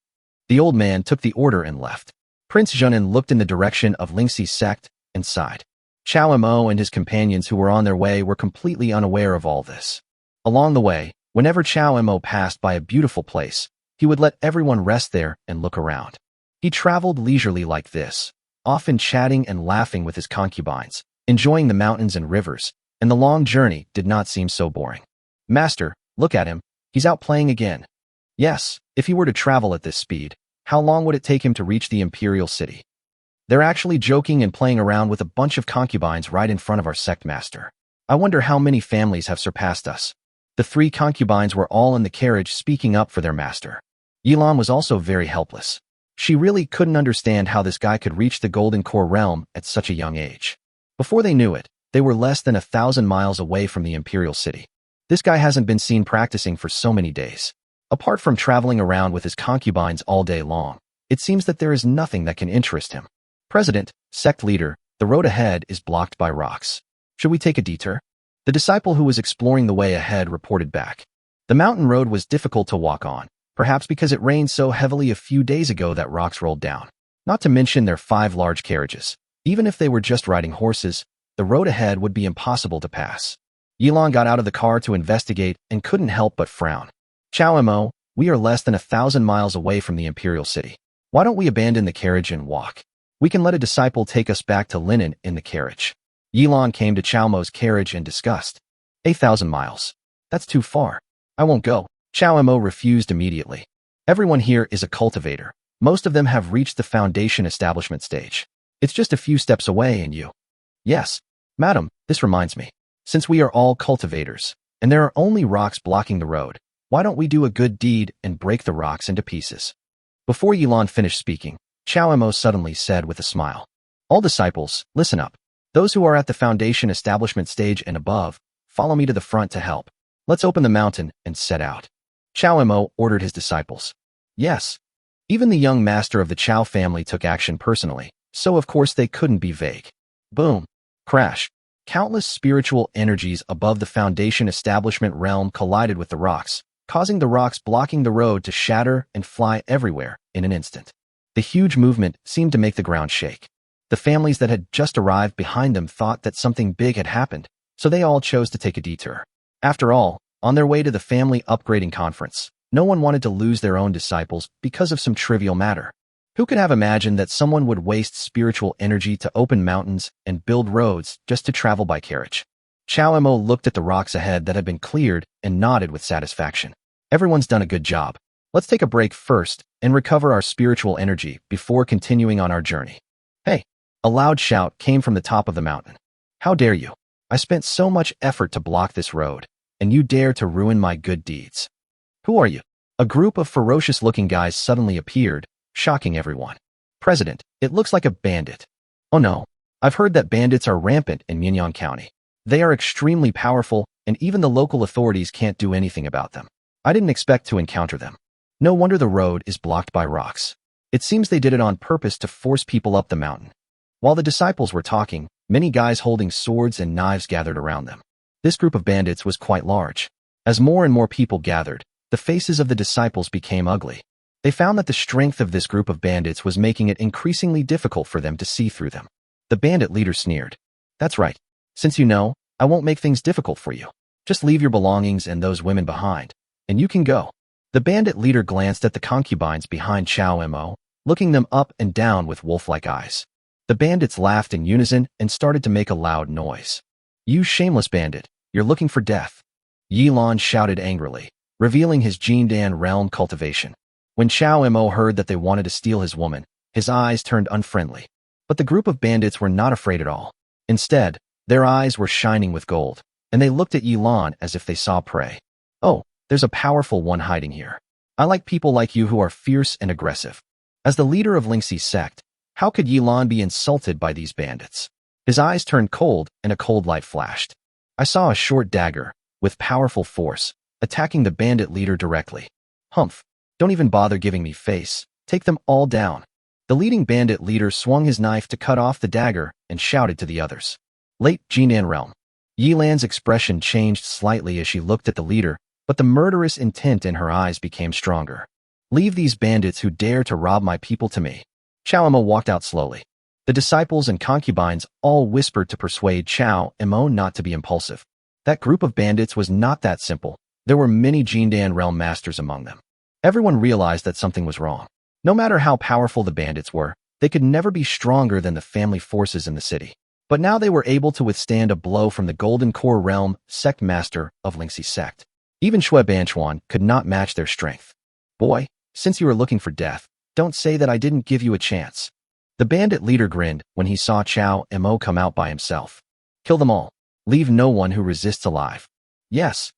The old man took the order and left. Prince Zhenan looked in the direction of Lingxi's sect and sighed. Xiao Mo and his companions who were on their way were completely unaware of all this. Along the way, whenever Xiao Mo passed by a beautiful place, he would let everyone rest there and look around. He traveled leisurely like this, often chatting and laughing with his concubines, enjoying the mountains and rivers, and the long journey did not seem so boring. Master, look at him, he's out playing again. Yes, if he were to travel at this speed, how long would it take him to reach the imperial city? They're actually joking and playing around with a bunch of concubines right in front of our sect master. I wonder how many families have surpassed us. The three concubines were all in the carriage speaking up for their master. Yilan was also very helpless. She really couldn't understand how this guy could reach the Golden Core realm at such a young age. Before they knew it, they were less than 1,000 miles away from the imperial city. This guy hasn't been seen practicing for so many days. Apart from traveling around with his concubines all day long, it seems that there is nothing that can interest him. President, sect leader, the road ahead is blocked by rocks. Should we take a detour? The disciple who was exploring the way ahead reported back. The mountain road was difficult to walk on, perhaps because it rained so heavily a few days ago that rocks rolled down. Not to mention their 5 large carriages. Even if they were just riding horses, the road ahead would be impossible to pass. Yilan got out of the car to investigate and couldn't help but frown. Xiao Mo, we are less than 1,000 miles away from the imperial city. Why don't we abandon the carriage and walk? We can let a disciple take us back to Linen in the carriage. Yilan came to Xiao Mo's carriage and discussed. 8,000 miles. That's too far. I won't go. Xiao Mo refused immediately. Everyone here is a cultivator. Most of them have reached the foundation establishment stage. It's just a few steps away and you. Yes, madam, this reminds me. Since we are all cultivators, and there are only rocks blocking the road, why don't we do a good deed and break the rocks into pieces? Before Yilan finished speaking, Xiao Mo suddenly said with a smile. All disciples, listen up. Those who are at the foundation establishment stage and above, follow me to the front to help. Let's open the mountain and set out. Chow Mo ordered his disciples. Yes. Even the young master of the Chow family took action personally, so of course they couldn't be vague. Boom. Crash. Countless spiritual energies above the foundation establishment realm collided with the rocks, causing the rocks blocking the road to shatter and fly everywhere in an instant. The huge movement seemed to make the ground shake. The families that had just arrived behind them thought that something big had happened, so they all chose to take a detour. After all, on their way to the family upgrading conference, no one wanted to lose their own disciples because of some trivial matter. Who could have imagined that someone would waste spiritual energy to open mountains and build roads just to travel by carriage? Chow Mo looked at the rocks ahead that had been cleared and nodded with satisfaction. Everyone's done a good job. Let's take a break first and recover our spiritual energy before continuing on our journey. Hey! A loud shout came from the top of the mountain. How dare you? I spent so much effort to block this road, and you dare to ruin my good deeds. Who are you? A group of ferocious-looking guys suddenly appeared, shocking everyone. President, it looks like a bandit. Oh no, I've heard that bandits are rampant in Minyan County. They are extremely powerful, and even the local authorities can't do anything about them. I didn't expect to encounter them. No wonder the road is blocked by rocks. It seems they did it on purpose to force people up the mountain. While the disciples were talking, many guys holding swords and knives gathered around them. This group of bandits was quite large. As more and more people gathered, the faces of the disciples became ugly. They found that the strength of this group of bandits was making it increasingly difficult for them to see through them. The bandit leader sneered. That's right. Since you know, I won't make things difficult for you. Just leave your belongings and those women behind, and you can go. The bandit leader glanced at the concubines behind Chow Mo, looking them up and down with wolf-like eyes. The bandits laughed in unison and started to make a loud noise. You shameless bandit, you're looking for death. Yilan shouted angrily, revealing his Jindan realm cultivation. When Chow Mo heard that they wanted to steal his woman, his eyes turned unfriendly. But the group of bandits were not afraid at all. Instead, their eyes were shining with gold, and they looked at Yilan as if they saw prey. Oh, there's a powerful one hiding here. I like people like you who are fierce and aggressive. As the leader of Lingxi's sect, how could Yilan be insulted by these bandits? His eyes turned cold and a cold light flashed. I saw a short dagger, with powerful force, attacking the bandit leader directly. Humph, don't even bother giving me face. Take them all down. The leading bandit leader swung his knife to cut off the dagger and shouted to the others. Late Jinan realm. Yilan's expression changed slightly as she looked at the leader, but the murderous intent in her eyes became stronger. Leave these bandits who dare to rob my people to me. Chow Mo walked out slowly. The disciples and concubines all whispered to persuade Chow Mo not to be impulsive. That group of bandits was not that simple. There were many Jindan realm masters among them. Everyone realized that something was wrong. No matter how powerful the bandits were, they could never be stronger than the family forces in the city. But now they were able to withstand a blow from the Golden Core Realm sect master of Lingxi's sect. Even Shui Banchuan could not match their strength. Boy, since you are looking for death, don't say that I didn't give you a chance. The bandit leader grinned when he saw Chow Mo come out by himself. Kill them all. Leave no one who resists alive. Yes.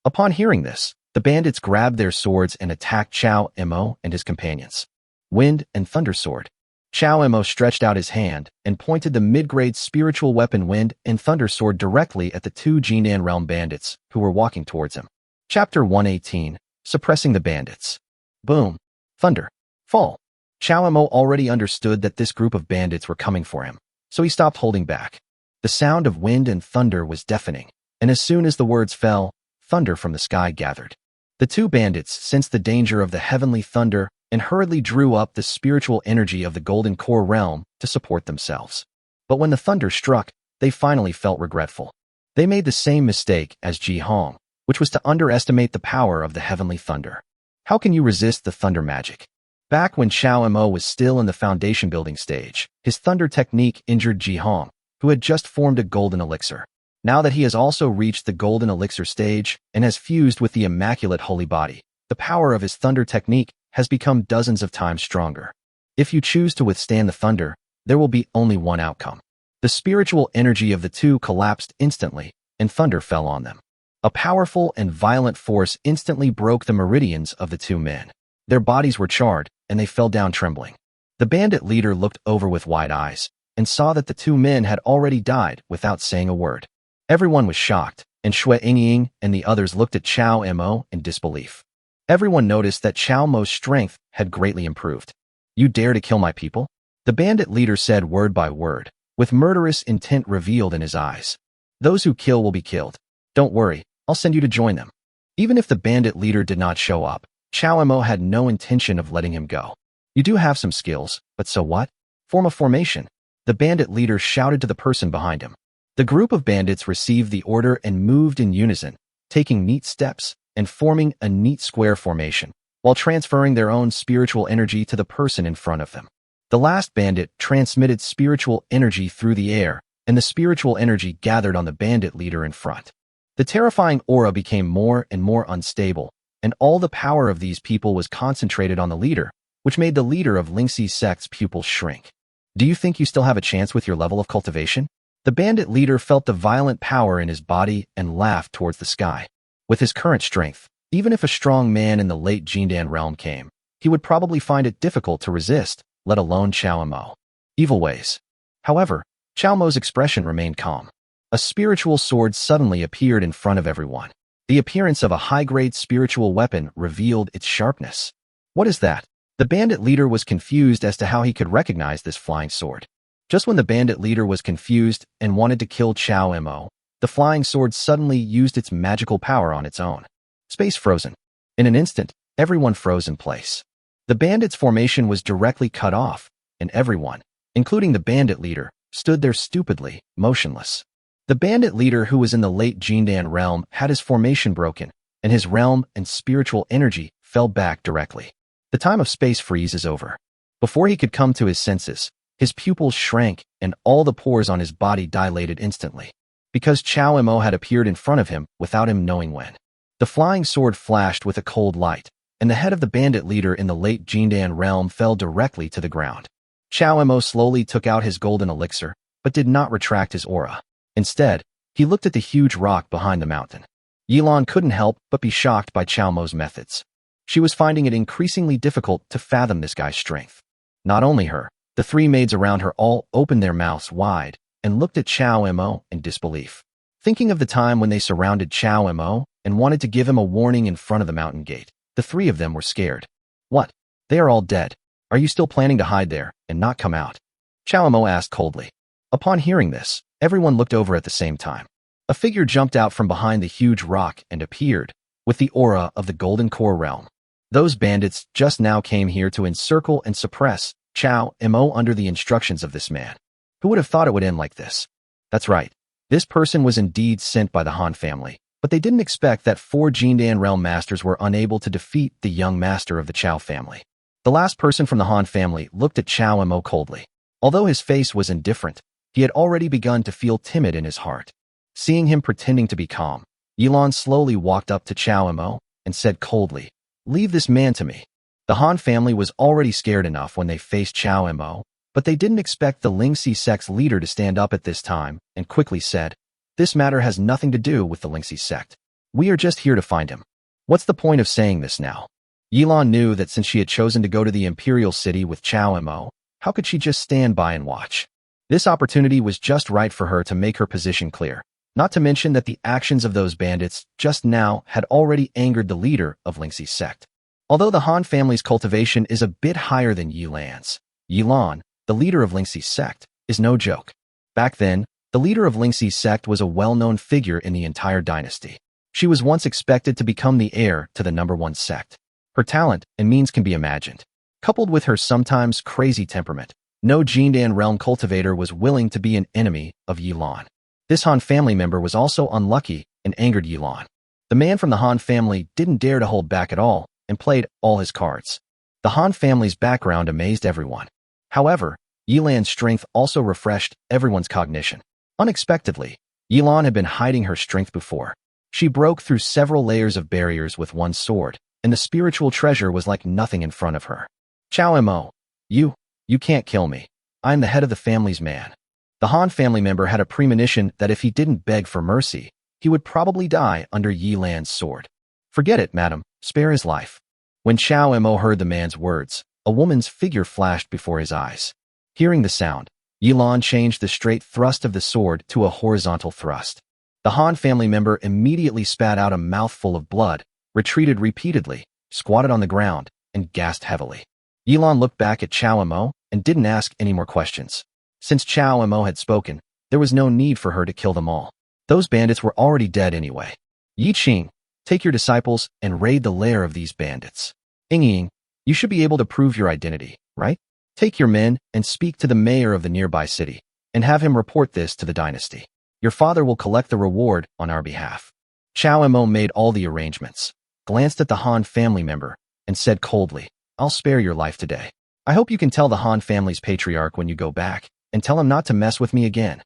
Upon hearing this, the bandits grabbed their swords and attacked Chow Mo and his companions. Wind and Thunder Sword. Chow Mo stretched out his hand and pointed the mid-grade spiritual weapon Wind and Thunder Sword directly at the two Jinan realm bandits who were walking towards him. Chapter 118, Suppressing the Bandits. Boom. Thunder. Fall. Chow Mo already understood that this group of bandits were coming for him, so he stopped holding back. The sound of wind and thunder was deafening, and as soon as the words fell, thunder from the sky gathered. The two bandits sensed the danger of the heavenly thunder and hurriedly drew up the spiritual energy of the Golden Core Realm to support themselves. But when the thunder struck, they finally felt regretful. They made the same mistake as Ji Hong, which was to underestimate the power of the heavenly thunder. How can you resist the thunder magic? Back when Chow Mo was still in the foundation building stage, his thunder technique injured Ji Hong, who had just formed a golden elixir. Now that he has also reached the golden elixir stage and has fused with the immaculate holy body, the power of his thunder technique has become dozens of times stronger. If you choose to withstand the thunder, there will be only one outcome. The spiritual energy of the two collapsed instantly, and thunder fell on them. A powerful and violent force instantly broke the meridians of the two men. Their bodies were charred, and they fell down trembling. The bandit leader looked over with wide eyes, and saw that the two men had already died without saying a word. Everyone was shocked, and Shui Yingying and the others looked at Chao Mo in disbelief. Everyone noticed that Chao Mo's strength had greatly improved. "You dare to kill my people?" The bandit leader said word by word, with murderous intent revealed in his eyes. "Those who kill will be killed. Don't worry, I'll send you to join them." Even if the bandit leader did not show up, Chao Mo had no intention of letting him go. "You do have some skills, but so what? Form a formation," the bandit leader shouted to the person behind him. The group of bandits received the order and moved in unison, taking neat steps and forming a neat square formation, while transferring their own spiritual energy to the person in front of them. The last bandit transmitted spiritual energy through the air, and the spiritual energy gathered on the bandit leader in front. The terrifying aura became more and more unstable, and all the power of these people was concentrated on the leader, which made the leader of Lingxi's sect's pupils shrink. "Do you think you still have a chance with your level of cultivation?" The bandit leader felt the violent power in his body and laughed towards the sky. With his current strength, even if a strong man in the late Jindan realm came, he would probably find it difficult to resist, let alone Chao Mo. Evil ways. However, Chao Mo's expression remained calm. A spiritual sword suddenly appeared in front of everyone. The appearance of a high-grade spiritual weapon revealed its sharpness. "What is that?" The bandit leader was confused as to how he could recognize this flying sword. Just when the bandit leader was confused and wanted to kill Chao Mo, the flying sword suddenly used its magical power on its own. Space frozen. In an instant, everyone froze in place. The bandit's formation was directly cut off, and everyone, including the bandit leader, stood there stupidly, motionless. The bandit leader who was in the late Jindan realm had his formation broken, and his realm and spiritual energy fell back directly. The time of space freeze is over. Before he could come to his senses, his pupils shrank and all the pores on his body dilated instantly, because Chao Mo had appeared in front of him without him knowing when. The flying sword flashed with a cold light, and the head of the bandit leader in the late Jindan realm fell directly to the ground. Chao Mo slowly took out his golden elixir, but did not retract his aura. Instead, he looked at the huge rock behind the mountain. Yilan couldn't help but be shocked by Chao Mo's methods. She was finding it increasingly difficult to fathom this guy's strength. Not only her, the three maids around her all opened their mouths wide and looked at Chao Mo in disbelief, thinking of the time when they surrounded Chao Mo and wanted to give him a warning in front of the mountain gate. The three of them were scared. "What? They are all dead. Are you still planning to hide there and not come out?" Chao Mo asked coldly. Upon hearing this, everyone looked over at the same time. A figure jumped out from behind the huge rock and appeared, with the aura of the Golden Core realm. Those bandits just now came here to encircle and suppress Chao Mo under the instructions of this man. Who would have thought it would end like this? That's right. This person was indeed sent by the Han family, but they didn't expect that 4 Jindan realm masters were unable to defeat the young master of the Chao family. The last person from the Han family looked at Chao Mo coldly. Although his face was indifferent, he had already begun to feel timid in his heart. Seeing him pretending to be calm, Yilan slowly walked up to Chao Mo and said coldly, "Leave this man to me." The Han family was already scared enough when they faced Chao Mo, but they didn't expect the Lingxi sect's leader to stand up at this time and quickly said, "This matter has nothing to do with the Lingxi sect. We are just here to find him." What's the point of saying this now? Yilan knew that since she had chosen to go to the Imperial City with Chao Mo, how could she just stand by and watch? This opportunity was just right for her to make her position clear, not to mention that the actions of those bandits just now had already angered the leader of Lingxi's sect. Although the Han family's cultivation is a bit higher than Yilan's, Yilan, the leader of Lingxi's sect, is no joke. Back then, the leader of Lingxi's sect was a well-known figure in the entire dynasty. She was once expected to become the heir to the #1 sect. Her talent and means can be imagined. Coupled with her sometimes crazy temperament, no Jindan realm cultivator was willing to be an enemy of Yilan. This Han family member was also unlucky and angered Yilan. The man from the Han family didn't dare to hold back at all and played all his cards. The Han family's background amazed everyone. However, Yilan's strength also refreshed everyone's cognition. Unexpectedly, Yilan had been hiding her strength before. She broke through several layers of barriers with one sword, and the spiritual treasure was like nothing in front of her. "Chao Mo, you can't kill me. I'm the head of the family's man." The Han family member had a premonition that if he didn't beg for mercy, he would probably die under Yilan's sword. "Forget it, madam. Spare his life." When Chao Mo heard the man's words, a woman's figure flashed before his eyes. Hearing the sound, Yilan changed the straight thrust of the sword to a horizontal thrust. The Han family member immediately spat out a mouthful of blood, retreated repeatedly, squatted on the ground, and gasped heavily. Yilan looked back at Chow Mo and didn't ask any more questions. Since Chow Mo had spoken, there was no need for her to kill them all. Those bandits were already dead anyway. Yi Qing, take your disciples and raid the lair of these bandits. Ying, you should be able to prove your identity, right? Take your men and speak to the mayor of the nearby city, and have him report this to the dynasty. Your father will collect the reward on our behalf. Chow Mo made all the arrangements, glanced at the Han family member, and said coldly, I'll spare your life today. I hope you can tell the Han family's patriarch when you go back, and tell him not to mess with me again.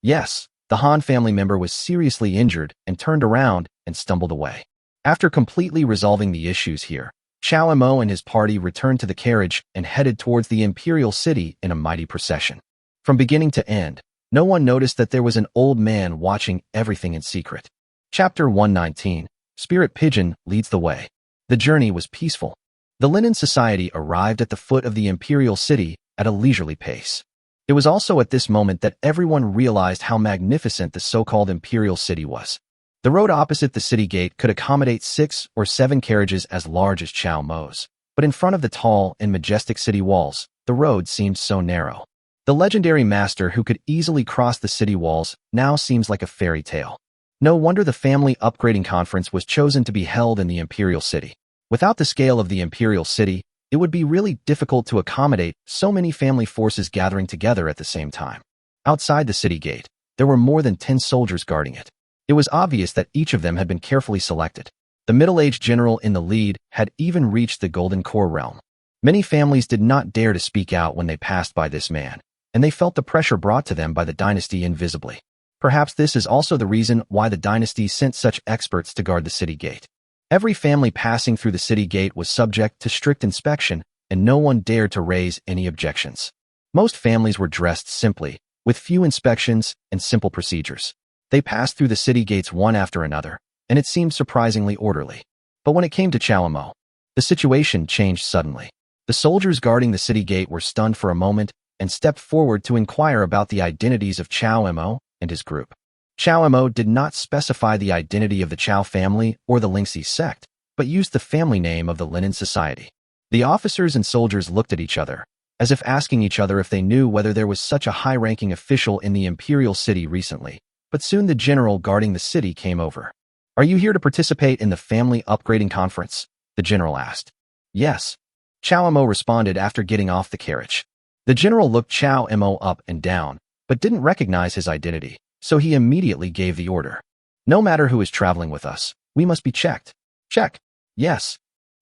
Yes, the Han family member was seriously injured and turned around and stumbled away. After completely resolving the issues here, Chow Mo and his party returned to the carriage and headed towards the imperial city in a mighty procession. From beginning to end, no one noticed that there was an old man watching everything in secret. Chapter 119, Spirit Pigeon leads the way. The journey was peaceful. The Linen Society arrived at the foot of the imperial city at a leisurely pace. It was also at this moment that everyone realized how magnificent the so-called imperial city was. The road opposite the city gate could accommodate 6 or 7 carriages as large as Chow Mo's, but in front of the tall and majestic city walls, the road seemed so narrow. The legendary master who could easily cross the city walls now seems like a fairy tale. No wonder the family upgrading conference was chosen to be held in the imperial city. Without the scale of the imperial city, it would be really difficult to accommodate so many family forces gathering together at the same time. Outside the city gate, there were more than 10 soldiers guarding it. It was obvious that each of them had been carefully selected. The middle-aged general in the lead had even reached the Golden Core realm. Many families did not dare to speak out when they passed by this man, and they felt the pressure brought to them by the dynasty invisibly. Perhaps this is also the reason why the dynasty sent such experts to guard the city gate. Every family passing through the city gate was subject to strict inspection, and no one dared to raise any objections. Most families were dressed simply, with few inspections and simple procedures. They passed through the city gates one after another, and it seemed surprisingly orderly. But when it came to Chow Mo, the situation changed suddenly. The soldiers guarding the city gate were stunned for a moment and stepped forward to inquire about the identities of Chow Mo and his group. Chow Mo did not specify the identity of the Chow family or the Lingxi sect, but used the family name of the Linen Society. The officers and soldiers looked at each other, as if asking each other if they knew whether there was such a high-ranking official in the imperial city recently. But soon the general guarding the city came over. Are you here to participate in the family upgrading conference? The general asked. Yes. Chow Mo responded after getting off the carriage. The general looked Chow Mo up and down, but didn't recognize his identity, so he immediately gave the order. No matter who is traveling with us, we must be checked. Check. Yes.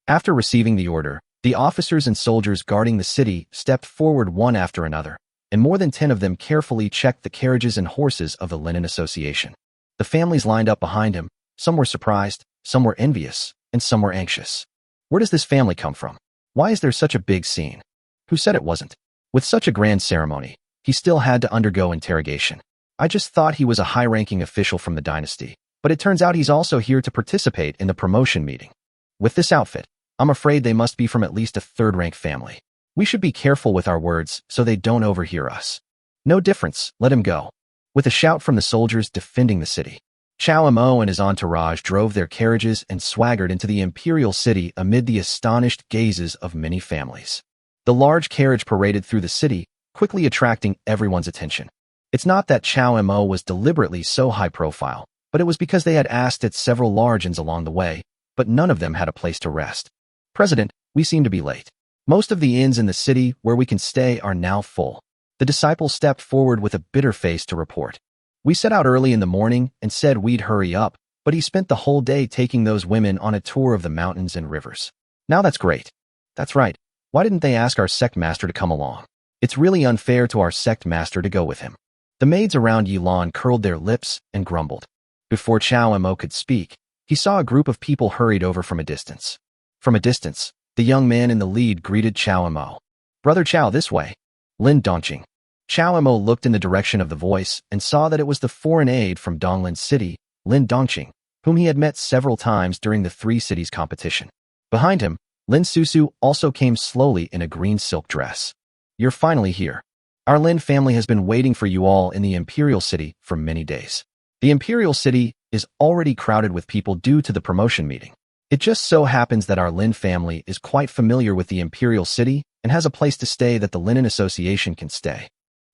After receiving the order, the officers and soldiers guarding the city stepped forward one after another, and more than 10 of them carefully checked the carriages and horses of the Linen Association. The families lined up behind him. Some were surprised, some were envious, and some were anxious. Where does this family come from? Why is there such a big scene? Who said it wasn't? With such a grand ceremony, he still had to undergo interrogation. I just thought he was a high-ranking official from the dynasty, but it turns out he's also here to participate in the promotion meeting. With this outfit, I'm afraid they must be from at least a third-rank family. We should be careful with our words so they don't overhear us. No difference, let him go. With a shout from the soldiers defending the city, Chow Mo and his entourage drove their carriages and swaggered into the imperial city amid the astonished gazes of many families. The large carriage paraded through the city, quickly attracting everyone's attention. It's not that Chow Mo was deliberately so high-profile, but it was because they had asked at several large inns along the way, but none of them had a place to rest. President, we seem to be late. Most of the inns in the city where we can stay are now full. The disciple stepped forward with a bitter face to report. We set out early in the morning and said we'd hurry up, but he spent the whole day taking those women on a tour of the mountains and rivers. Now that's great. That's right. Why didn't they ask our sect master to come along? It's really unfair to our sect master to go with him. The maids around Yilan curled their lips and grumbled. Before Chow Mo could speak, he saw a group of people hurried over from a distance. From a distance, the young man in the lead greeted Chow Mo. Brother Chow, this way. Lin Dongqing. Chow Mo looked in the direction of the voice and saw that it was the foreign aide from Donglin's city, Lin Dongqing, whom he had met several times during the Three Cities competition. Behind him, Lin Susu also came slowly in a green silk dress. You're finally here. Our Lin family has been waiting for you all in the imperial city for many days. The imperial city is already crowded with people due to the promotion meeting. It just so happens that our Lin family is quite familiar with the imperial city and has a place to stay that the Linen Association can stay.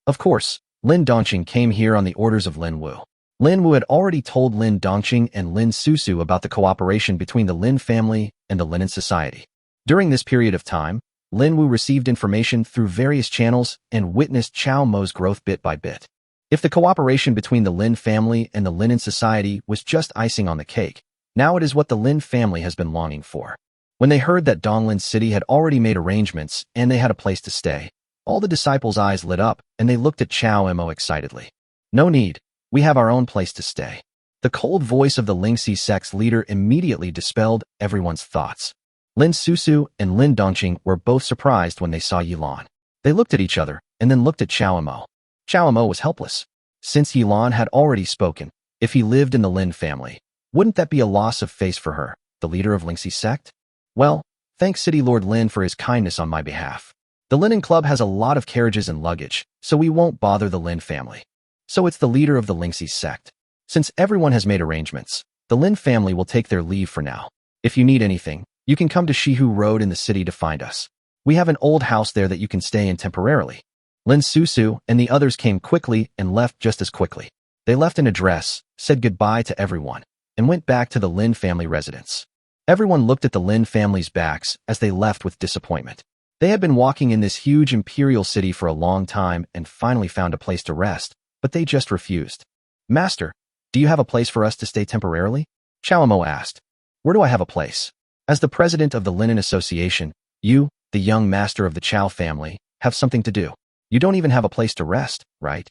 Of course, Lin Dongqing came here on the orders of Lin Wu. Lin Wu had already told Lin Dongqing and Lin Susu about the cooperation between the Lin family and the Linen Society. During this period of time, Lin Wu received information through various channels and witnessed Chao Mo's growth bit by bit. If the cooperation between the Lin family and the Linen Society was just icing on the cake, now it is what the Lin family has been longing for. When they heard that Donglin City had already made arrangements and they had a place to stay, all the disciples' eyes lit up and they looked at Chao Mo excitedly. No need. We have our own place to stay. The cold voice of the Lingxi sect's leader immediately dispelled everyone's thoughts. Lin Susu and Lin Dongqing were both surprised when they saw Yilan. They looked at each other and then looked at Chao Mo. Chao Mo was helpless. Since Yilan had already spoken, if he lived in the Lin family, wouldn't that be a loss of face for her, the leader of Lingxi sect? Well, thanks City Lord Lin for his kindness on my behalf. The Linen Club has a lot of carriages and luggage, so we won't bother the Lin family. So it's the leader of the Lingxi sect. Since everyone has made arrangements, the Lin family will take their leave for now. If you need anything, you can come to Shihu Road in the city to find us. We have an old house there that you can stay in temporarily. Lin Susu and the others came quickly and left just as quickly. They left an address, said goodbye to everyone, and went back to the Lin family residence. Everyone looked at the Lin family's backs as they left with disappointment. They had been walking in this huge imperial city for a long time and finally found a place to rest, but they just refused. Master, do you have a place for us to stay temporarily? Chao Mo asked. Where do I have a place? As the president of the Linen Association, you, the young master of the Chao family, have something to do. You don't even have a place to rest, right?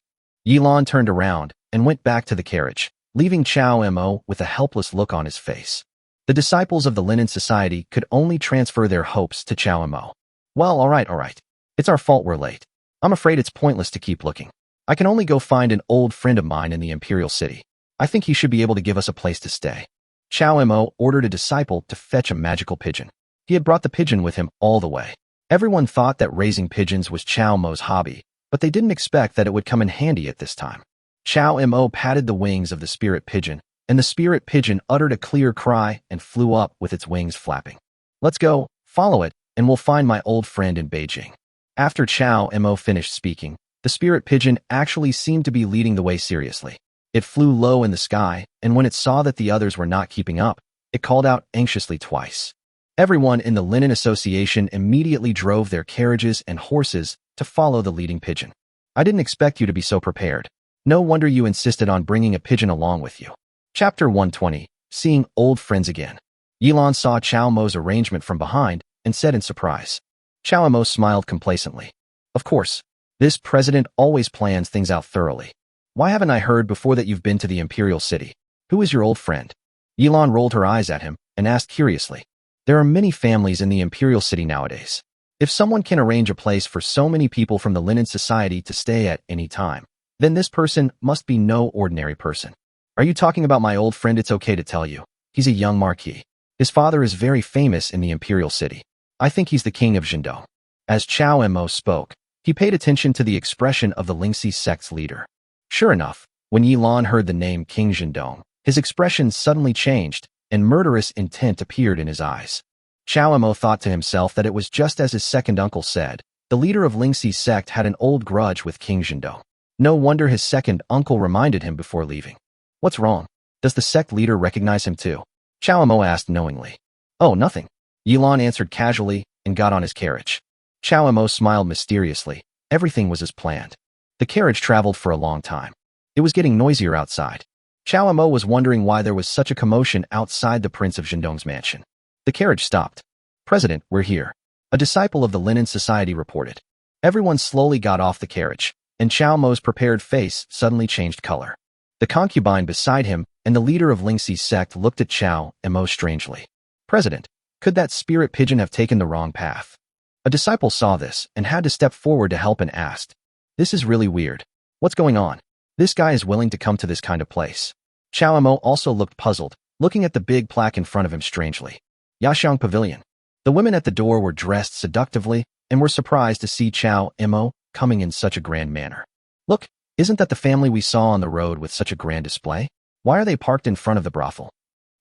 Yilan turned around and went back to the carriage, leaving Chao Mo with a helpless look on his face. The disciples of the Linen Society could only transfer their hopes to Chao Mo. Well, all right. It's our fault we're late. I'm afraid it's pointless to keep looking. I can only go find an old friend of mine in the Imperial City. I think he should be able to give us a place to stay. Chao Mo ordered a disciple to fetch a magical pigeon. He had brought the pigeon with him all the way. Everyone thought that raising pigeons was Chao Mo's hobby, but they didn't expect that it would come in handy at this time. Chao Mo patted the wings of the spirit pigeon, and the spirit pigeon uttered a clear cry and flew up with its wings flapping. Let's go, follow it, and we'll find my old friend in Beijing. After Chao Mo finished speaking, the spirit pigeon actually seemed to be leading the way seriously. It flew low in the sky, and when it saw that the others were not keeping up, it called out anxiously twice. Everyone in the Linen Association immediately drove their carriages and horses to follow the leading pigeon. I didn't expect you to be so prepared. No wonder you insisted on bringing a pigeon along with you. Chapter 120, Seeing Old Friends Again. Yilan saw Chao Mo's arrangement from behind and said in surprise. Chao Mo smiled complacently. Of course, this president always plans things out thoroughly. Why haven't I heard before that you've been to the Imperial City? Who is your old friend? Yilan rolled her eyes at him and asked curiously. There are many families in the Imperial City nowadays. If someone can arrange a place for so many people from the Linen Society to stay at any time, then this person must be no ordinary person. Are you talking about my old friend? It's okay to tell you. He's a young marquis. His father is very famous in the Imperial City. I think he's the king of Zhendong. As Chao Mo spoke, he paid attention to the expression of the Lingxi sect's leader. Sure enough, when Yilan heard the name King Zhendong, his expression suddenly changed, and murderous intent appeared in his eyes. Chao Mo thought to himself that it was just as his second uncle said. The leader of Lingxi's sect had an old grudge with King Zhendong. No wonder his second uncle reminded him before leaving. What's wrong? Does the sect leader recognize him too? Chao Mo asked knowingly. Oh, nothing. Yilan answered casually and got on his carriage. Chao Mo smiled mysteriously. Everything was as planned. The carriage traveled for a long time. It was getting noisier outside. Chao Mo was wondering why there was such a commotion outside the Prince of Zhendong's mansion. The carriage stopped. President, we're here. A disciple of the Linen Society reported. Everyone slowly got off the carriage, and Chao Mo's prepared face suddenly changed color. The concubine beside him and the leader of Lingxi's sect looked at Chao Mo strangely. President, could that spirit pigeon have taken the wrong path? A disciple saw this and had to step forward to help and asked, this is really weird. What's going on? This guy is willing to come to this kind of place. Chao Mo also looked puzzled, looking at the big plaque in front of him strangely. Yaxiang Pavilion. The women at the door were dressed seductively and were surprised to see Chao Mo coming in such a grand manner. Look, isn't that the family we saw on the road with such a grand display? Why are they parked in front of the brothel?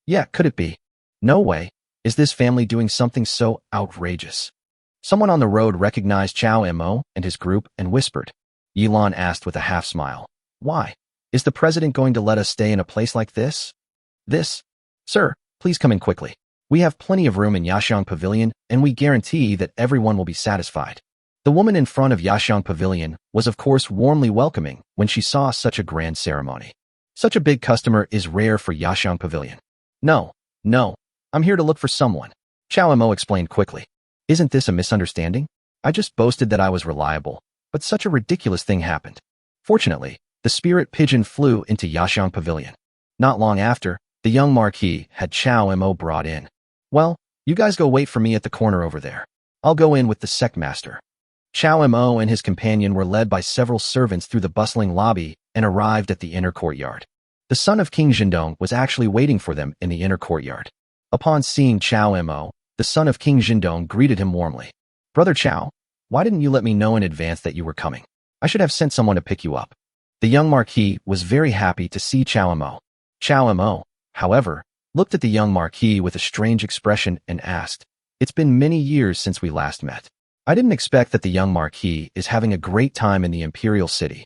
Yeah, could it be? No way. Is this family doing something so outrageous? Someone on the road recognized Chow Mo and his group and whispered. Yilan asked with a half-smile. Why? Is the president going to let us stay in a place like this? This? Sir, please come in quickly. We have plenty of room in Yashang Pavilion, and we guarantee that everyone will be satisfied. The woman in front of Yashang Pavilion was of course warmly welcoming when she saw such a grand ceremony. Such a big customer is rare for Yashang Pavilion. No, I'm here to look for someone. Chow Mo explained quickly. Isn't this a misunderstanding? I just boasted that I was reliable, but such a ridiculous thing happened. Fortunately, the spirit pigeon flew into Yashang Pavilion. Not long after, the young Marquis had Chow Mo brought in. Well, you guys go wait for me at the corner over there. I'll go in with the sect master. Chow Mo and his companion were led by several servants through the bustling lobby and arrived at the inner courtyard. The son of King Jindong was actually waiting for them in the inner courtyard. Upon seeing Chow Mo, the son of King Jindong greeted him warmly. Brother Chow, why didn't you let me know in advance that you were coming? I should have sent someone to pick you up. The young Marquis was very happy to see Chow Mo. Chow Mo, however, looked at the young Marquis with a strange expression and asked, It's been many years since we last met. I didn't expect that the young Marquis is having a great time in the imperial city.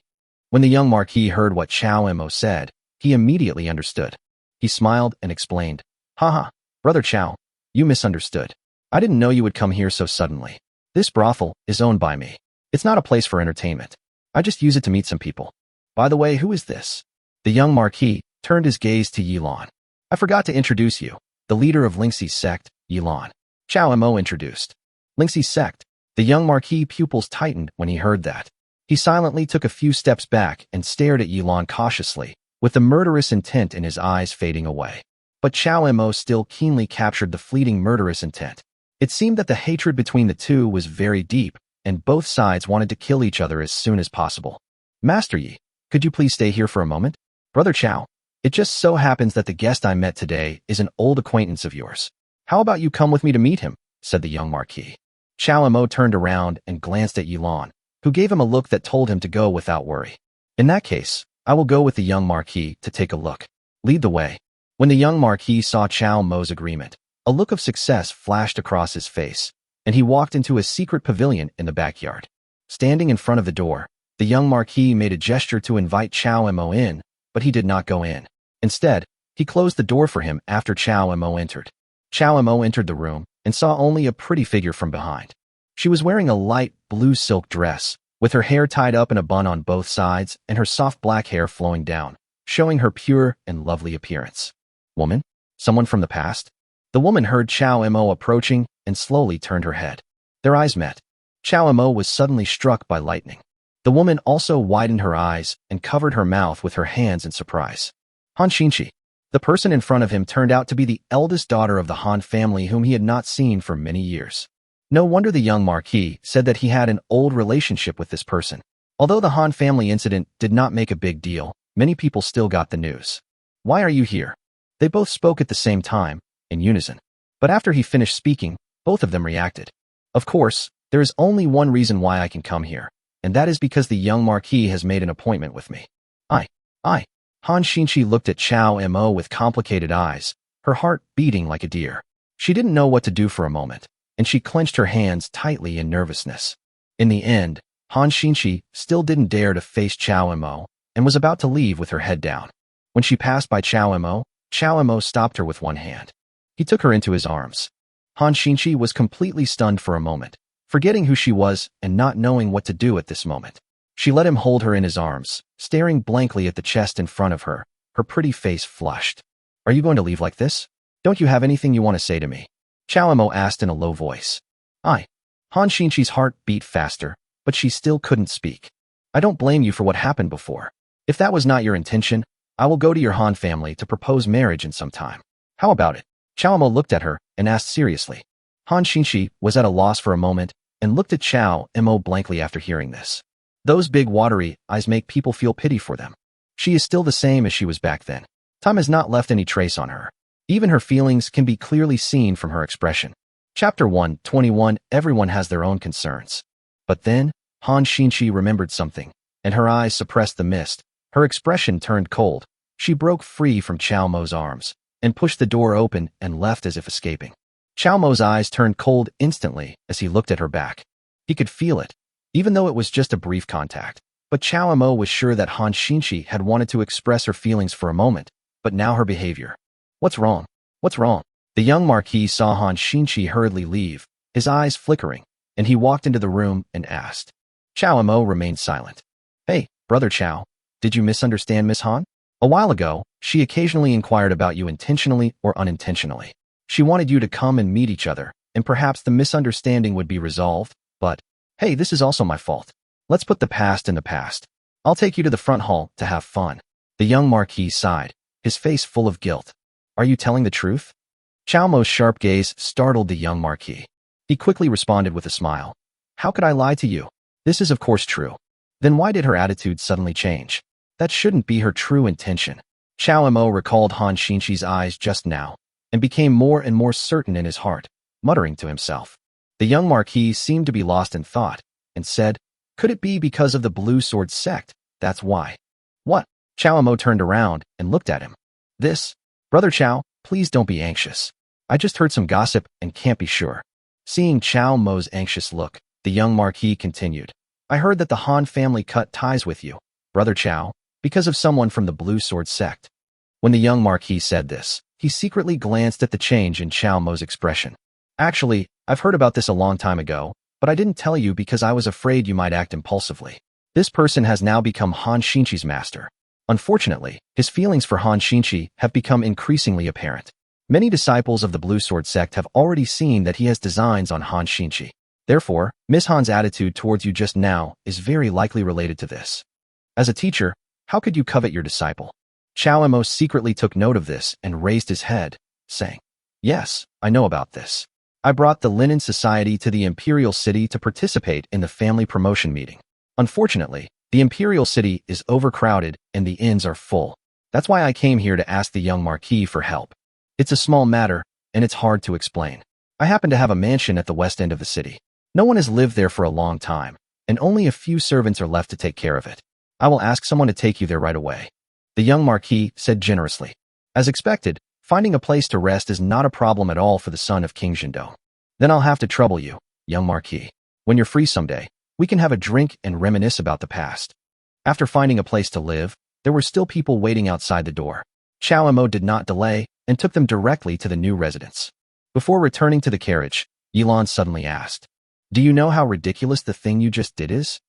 When the young Marquis heard what Chow Mo said, he immediately understood. He smiled and explained, Haha, Brother Chow, you misunderstood. I didn't know you would come here so suddenly. This brothel is owned by me. It's not a place for entertainment. I just use it to meet some people. By the way, who is this? The young Marquis turned his gaze to Yilan. I forgot to introduce you, the leader of Lingxi's sect, Yilan. Chow Mo introduced. Lingxi's sect. The young Marquis' pupils tightened when he heard that. He silently took a few steps back and stared at Yilan cautiously, with the murderous intent in his eyes fading away. But Chow Mo still keenly captured the fleeting murderous intent. It seemed that the hatred between the two was very deep, and both sides wanted to kill each other as soon as possible. Master Yi, could you please stay here for a moment? Brother Chow, it just so happens that the guest I met today is an old acquaintance of yours. How about you come with me to meet him? Said the young Marquis. Chow Mo turned around and glanced at Yilan, who gave him a look that told him to go without worry. In that case, I will go with the young Marquis to take a look. Lead the way. When the young Marquis saw Chow Mo's agreement, a look of success flashed across his face, and he walked into a secret pavilion in the backyard. Standing in front of the door, the young Marquis made a gesture to invite Chow Mo in, but he did not go in. Instead, he closed the door for him after Chow Mo entered. Chow Mo entered the room and saw only a pretty figure from behind. She was wearing a light blue silk dress, with her hair tied up in a bun on both sides and her soft black hair flowing down, showing her pure and lovely appearance. Woman? Someone from the past? The woman heard Chow Mo approaching and slowly turned her head. Their eyes met. Chow Mo was suddenly struck by lightning. The woman also widened her eyes and covered her mouth with her hands in surprise. Han Xinqi. The person in front of him turned out to be the eldest daughter of the Han family whom he had not seen for many years. No wonder the young Marquis said that he had an old relationship with this person. Although the Han family incident did not make a big deal, many people still got the news. Why are you here? They both spoke at the same time, in unison. But after he finished speaking, both of them reacted. Of course, there is only one reason why I can come here, and that is because the young Marquis has made an appointment with me. I. Han Xinqi looked at Chow Mo with complicated eyes, her heart beating like a deer. She didn't know what to do for a moment, and she clenched her hands tightly in nervousness. In the end, Han Xinqi still didn't dare to face Chow Mo and was about to leave with her head down. When she passed by Chow Mo stopped her with one hand. He took her into his arms. Han Xinqi was completely stunned for a moment, forgetting who she was and not knowing what to do at this moment. She let him hold her in his arms, staring blankly at the chest in front of her, her pretty face flushed. Are you going to leave like this? Don't you have anything you want to say to me? Chow Mo asked in a low voice. Han Xinqi's heart beat faster, but she still couldn't speak. I don't blame you for what happened before. If that was not your intention, I will go to your Han family to propose marriage in some time. How about it? Chow Mo looked at her and asked seriously. Han Xinqi was at a loss for a moment and looked at Chow Mo blankly after hearing this. Those big watery eyes make people feel pity for them. She is still the same as she was back then. Time has not left any trace on her. Even her feelings can be clearly seen from her expression. Chapter 121. Everyone has their own concerns. But then, Han Xinqi remembered something, and her eyes suppressed the mist. Her expression turned cold. She broke free from Chao Mo's arms and pushed the door open and left as if escaping. Chao Mo's eyes turned cold instantly as he looked at her back. He could feel it, even though it was just a brief contact. But Chao Mo was sure that Han Xinxi had wanted to express her feelings for a moment, but now her behavior. What's wrong? What's wrong? The young Marquis saw Han Xinxi hurriedly leave, his eyes flickering, and he walked into the room and asked. Chao Mo remained silent. Hey, Brother Chao, did you misunderstand Miss Han? A while ago, she occasionally inquired about you intentionally or unintentionally. She wanted you to come and meet each other, and perhaps the misunderstanding would be resolved, but, hey, this is also my fault. Let's put the past in the past. I'll take you to the front hall to have fun. The young Marquis sighed, his face full of guilt. Are you telling the truth? Chao Mo's sharp gaze startled the young Marquis. He quickly responded with a smile. How could I lie to you? This is of course true. Then why did her attitude suddenly change? That shouldn't be her true intention. Chao Mo recalled Han Xinxi's eyes just now, and became more and more certain in his heart, muttering to himself. The young Marquis seemed to be lost in thought, and said, Could it be because of the Blue Sword sect? That's why. What? Chao Mo turned around and looked at him. This? Brother Chao, please don't be anxious. I just heard some gossip and can't be sure. Seeing Chao Mo's anxious look, the young Marquis continued. I heard that the Han family cut ties with you, Brother Chao, because of someone from the Blue Sword sect. When the young Marquis said this, he secretly glanced at the change in Chao Mo's expression. Actually, I've heard about this a long time ago, but I didn't tell you because I was afraid you might act impulsively. This person has now become Han Xinxi's master. Unfortunately, his feelings for Han Xinxi have become increasingly apparent. Many disciples of the Blue Sword sect have already seen that he has designs on Han Xinxi. Therefore, Miss Han's attitude towards you just now is very likely related to this. As a teacher, how could you covet your disciple? Chao Mo secretly took note of this and raised his head, saying, Yes, I know about this. I brought the Linen Society to the Imperial City to participate in the family promotion meeting. Unfortunately, the Imperial City is overcrowded and the inns are full. That's why I came here to ask the young Marquis for help. It's a small matter, and it's hard to explain. I happen to have a mansion at the west end of the city. No one has lived there for a long time, and only a few servants are left to take care of it. I will ask someone to take you there right away. The young Marquis said generously. As expected, finding a place to rest is not a problem at all for the son of King Zhendong. Then I'll have to trouble you, young Marquis. When you're free someday, we can have a drink and reminisce about the past. After finding a place to live, there were still people waiting outside the door. Chao Mo did not delay and took them directly to the new residence. Before returning to the carriage, Yilan suddenly asked, Do you know how ridiculous the thing you just did is?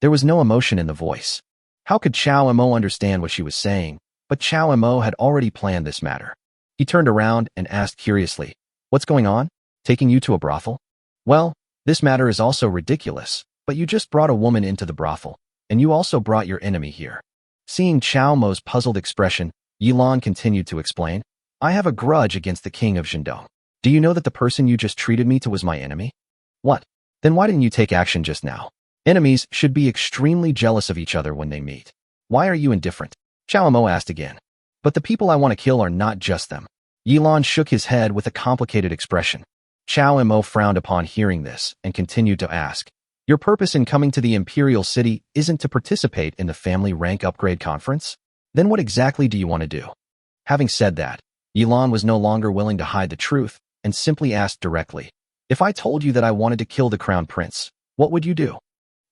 There was no emotion in the voice. How could Chao Mo understand what she was saying? But Chao Mo had already planned this matter. He turned around and asked curiously, What's going on? Taking you to a brothel? Well, this matter is also ridiculous, but you just brought a woman into the brothel, and you also brought your enemy here. Seeing Chao Mo's puzzled expression, Yilan continued to explain, I have a grudge against the king of Zhendong. Do you know that the person you just treated me to was my enemy? What? Then why didn't you take action just now? Enemies should be extremely jealous of each other when they meet. Why are you indifferent? Chao Mo asked again. But the people I want to kill are not just them. Yilan shook his head with a complicated expression. Chao Mo frowned upon hearing this and continued to ask, Your purpose in coming to the Imperial City isn't to participate in the family rank upgrade conference? Then what exactly do you want to do? Having said that, Yilan was no longer willing to hide the truth and simply asked directly, If I told you that I wanted to kill the crown prince, what would you do?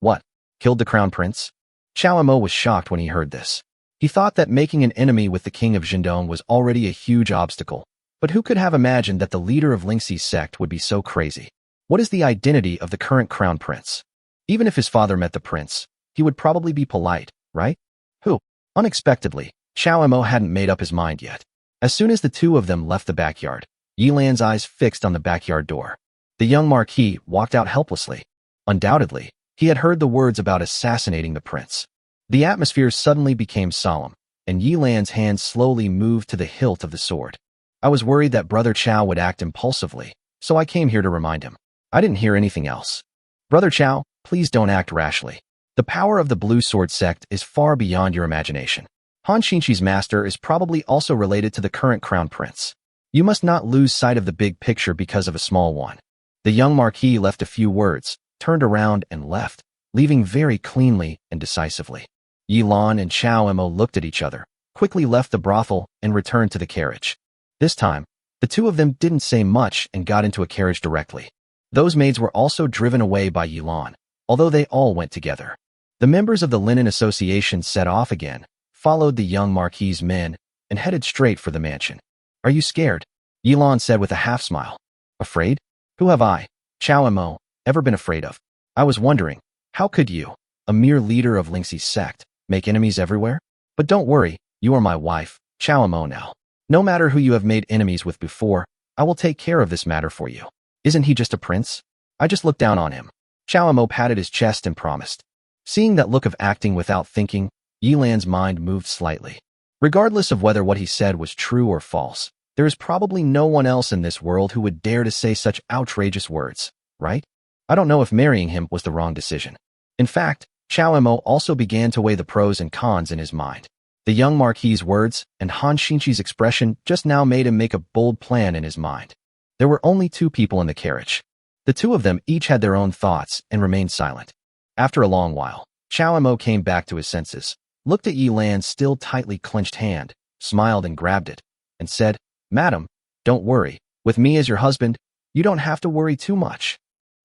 What? Killed the crown prince? Chao Mo was shocked when he heard this. He thought that making an enemy with the king of Zhendong was already a huge obstacle, but who could have imagined that the leader of Lingxi's sect would be so crazy? What is the identity of the current crown prince? Even if his father met the prince, he would probably be polite, right? Who? Unexpectedly, Chao Mo hadn't made up his mind yet. As soon as the two of them left the backyard, Yilan's eyes fixed on the backyard door. The young Marquis walked out helplessly. Undoubtedly, he had heard the words about assassinating the prince. The atmosphere suddenly became solemn, and Yilan's hand slowly moved to the hilt of the sword. I was worried that Brother Chao would act impulsively, so I came here to remind him. I didn't hear anything else. Brother Chao, please don't act rashly. The power of the Blue Sword sect is far beyond your imagination. Han Xinxi's master is probably also related to the current crown prince. You must not lose sight of the big picture because of a small one. The young Marquis left a few words, turned around and left, leaving very cleanly and decisively. Yilan and Chao Mo looked at each other, quickly left the brothel and returned to the carriage. This time, the two of them didn't say much and got into a carriage directly. Those maids were also driven away by Yilan, although they all went together. The members of the Linen Association set off again, followed the young Marquis's men, and headed straight for the mansion. "Are you scared?" Yilan said with a half-smile. "Afraid? Who have I, Chao Mo, ever been afraid of? I was wondering, how could you, a mere leader of Lingxi's sect, make enemies everywhere? But don't worry, you are my wife, Chao Mo now. No matter who you have made enemies with before, I will take care of this matter for you. Isn't he just a prince? I just looked down on him." Chao Mo patted his chest and promised. Seeing that look of acting without thinking, Yilan's mind moved slightly. Regardless of whether what he said was true or false, there is probably no one else in this world who would dare to say such outrageous words, right? I don't know if marrying him was the wrong decision. In fact, Chao Mo also began to weigh the pros and cons in his mind. The young Marquis's words and Han Xinqi's expression just now made him make a bold plan in his mind. There were only two people in the carriage. The two of them each had their own thoughts and remained silent. After a long while, Chao Mo came back to his senses, looked at Yilan's still tightly clenched hand, smiled and grabbed it, and said, "Madam, don't worry. With me as your husband, you don't have to worry too much."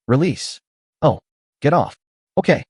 "Release." "Oh, get off." Okay,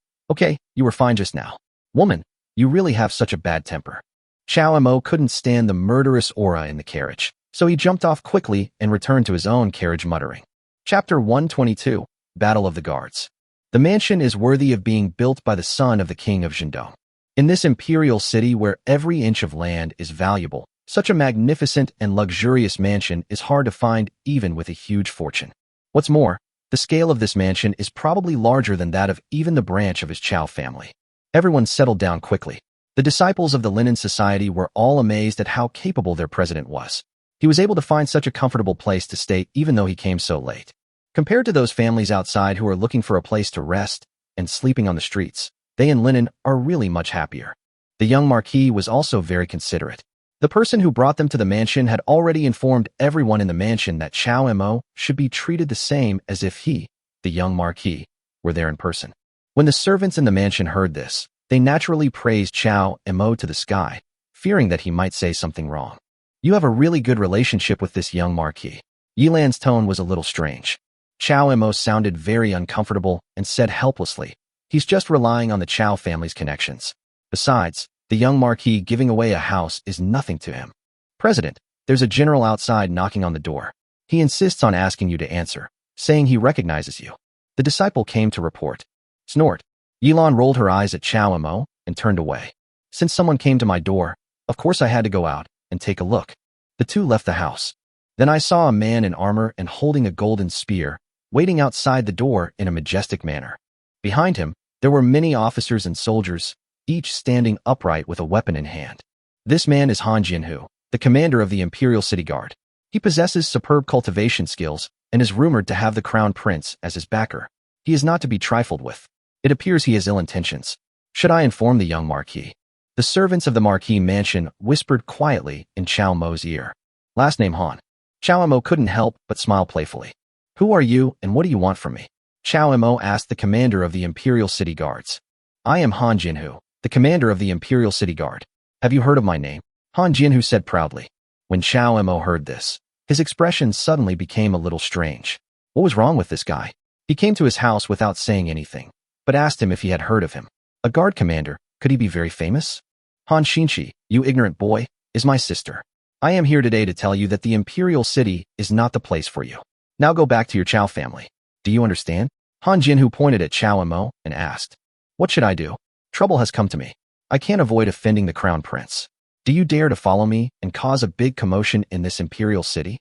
you were fine just now. Woman, you really have such a bad temper." Chao Mo couldn't stand the murderous aura in the carriage, so he jumped off quickly and returned to his own carriage muttering. Chapter 122, Battle of the Guards. The mansion is worthy of being built by the son of the king of Zhendong. In this imperial city where every inch of land is valuable, such a magnificent and luxurious mansion is hard to find even with a huge fortune. What's more, the scale of this mansion is probably larger than that of even the branch of his Chao family. Everyone settled down quickly. The disciples of the Linen Society were all amazed at how capable their president was. He was able to find such a comfortable place to stay even though he came so late. Compared to those families outside who are looking for a place to rest and sleeping on the streets, they in Linen are really much happier. The young Marquis was also very considerate. The person who brought them to the mansion had already informed everyone in the mansion that Chao Mo should be treated the same as if he, the young Marquis, were there in person. When the servants in the mansion heard this, they naturally praised Chao Mo to the sky, fearing that he might say something wrong. "You have a really good relationship with this young Marquis." Yilan's tone was a little strange. Chao Mo sounded very uncomfortable and said helplessly, "He's just relying on the Chao family's connections. Besides, the young Marquis giving away a house is nothing to him." "President, there's a general outside knocking on the door. He insists on asking you to answer, saying he recognizes you." The disciple came to report. Snort. Yilan rolled her eyes at Chao Mo and turned away. "Since someone came to my door, of course I had to go out and take a look." The two left the house. Then I saw a man in armor and holding a golden spear, waiting outside the door in a majestic manner. Behind him, there were many officers and soldiers, each standing upright with a weapon in hand. This man is Han Jinhu, the commander of the Imperial City Guard. He possesses superb cultivation skills and is rumored to have the Crown Prince as his backer. He is not to be trifled with. It appears he has ill intentions. Should I inform the young Marquis? The servants of the Marquis mansion whispered quietly in Chao Mo's ear. Last name Han. Chao Mo couldn't help but smile playfully. "Who are you and what do you want from me?" Chao Mo asked the commander of the Imperial City Guards. "I am Han Jinhu, the commander of the Imperial City Guard. Have you heard of my name?" Han Jinhu said proudly. When Chao Mo heard this, his expression suddenly became a little strange. What was wrong with this guy? He came to his house without saying anything, but asked him if he had heard of him. A guard commander, could he be very famous? Han Xinqi, you ignorant boy, is my sister. I am here today to tell you that the Imperial City is not the place for you. Now go back to your Chao family. Do you understand? Han Jinhu pointed at Chao Mo and asked, "What should I do? Trouble has come to me. I can't avoid offending the Crown Prince. Do you dare to follow me and cause a big commotion in this Imperial City?"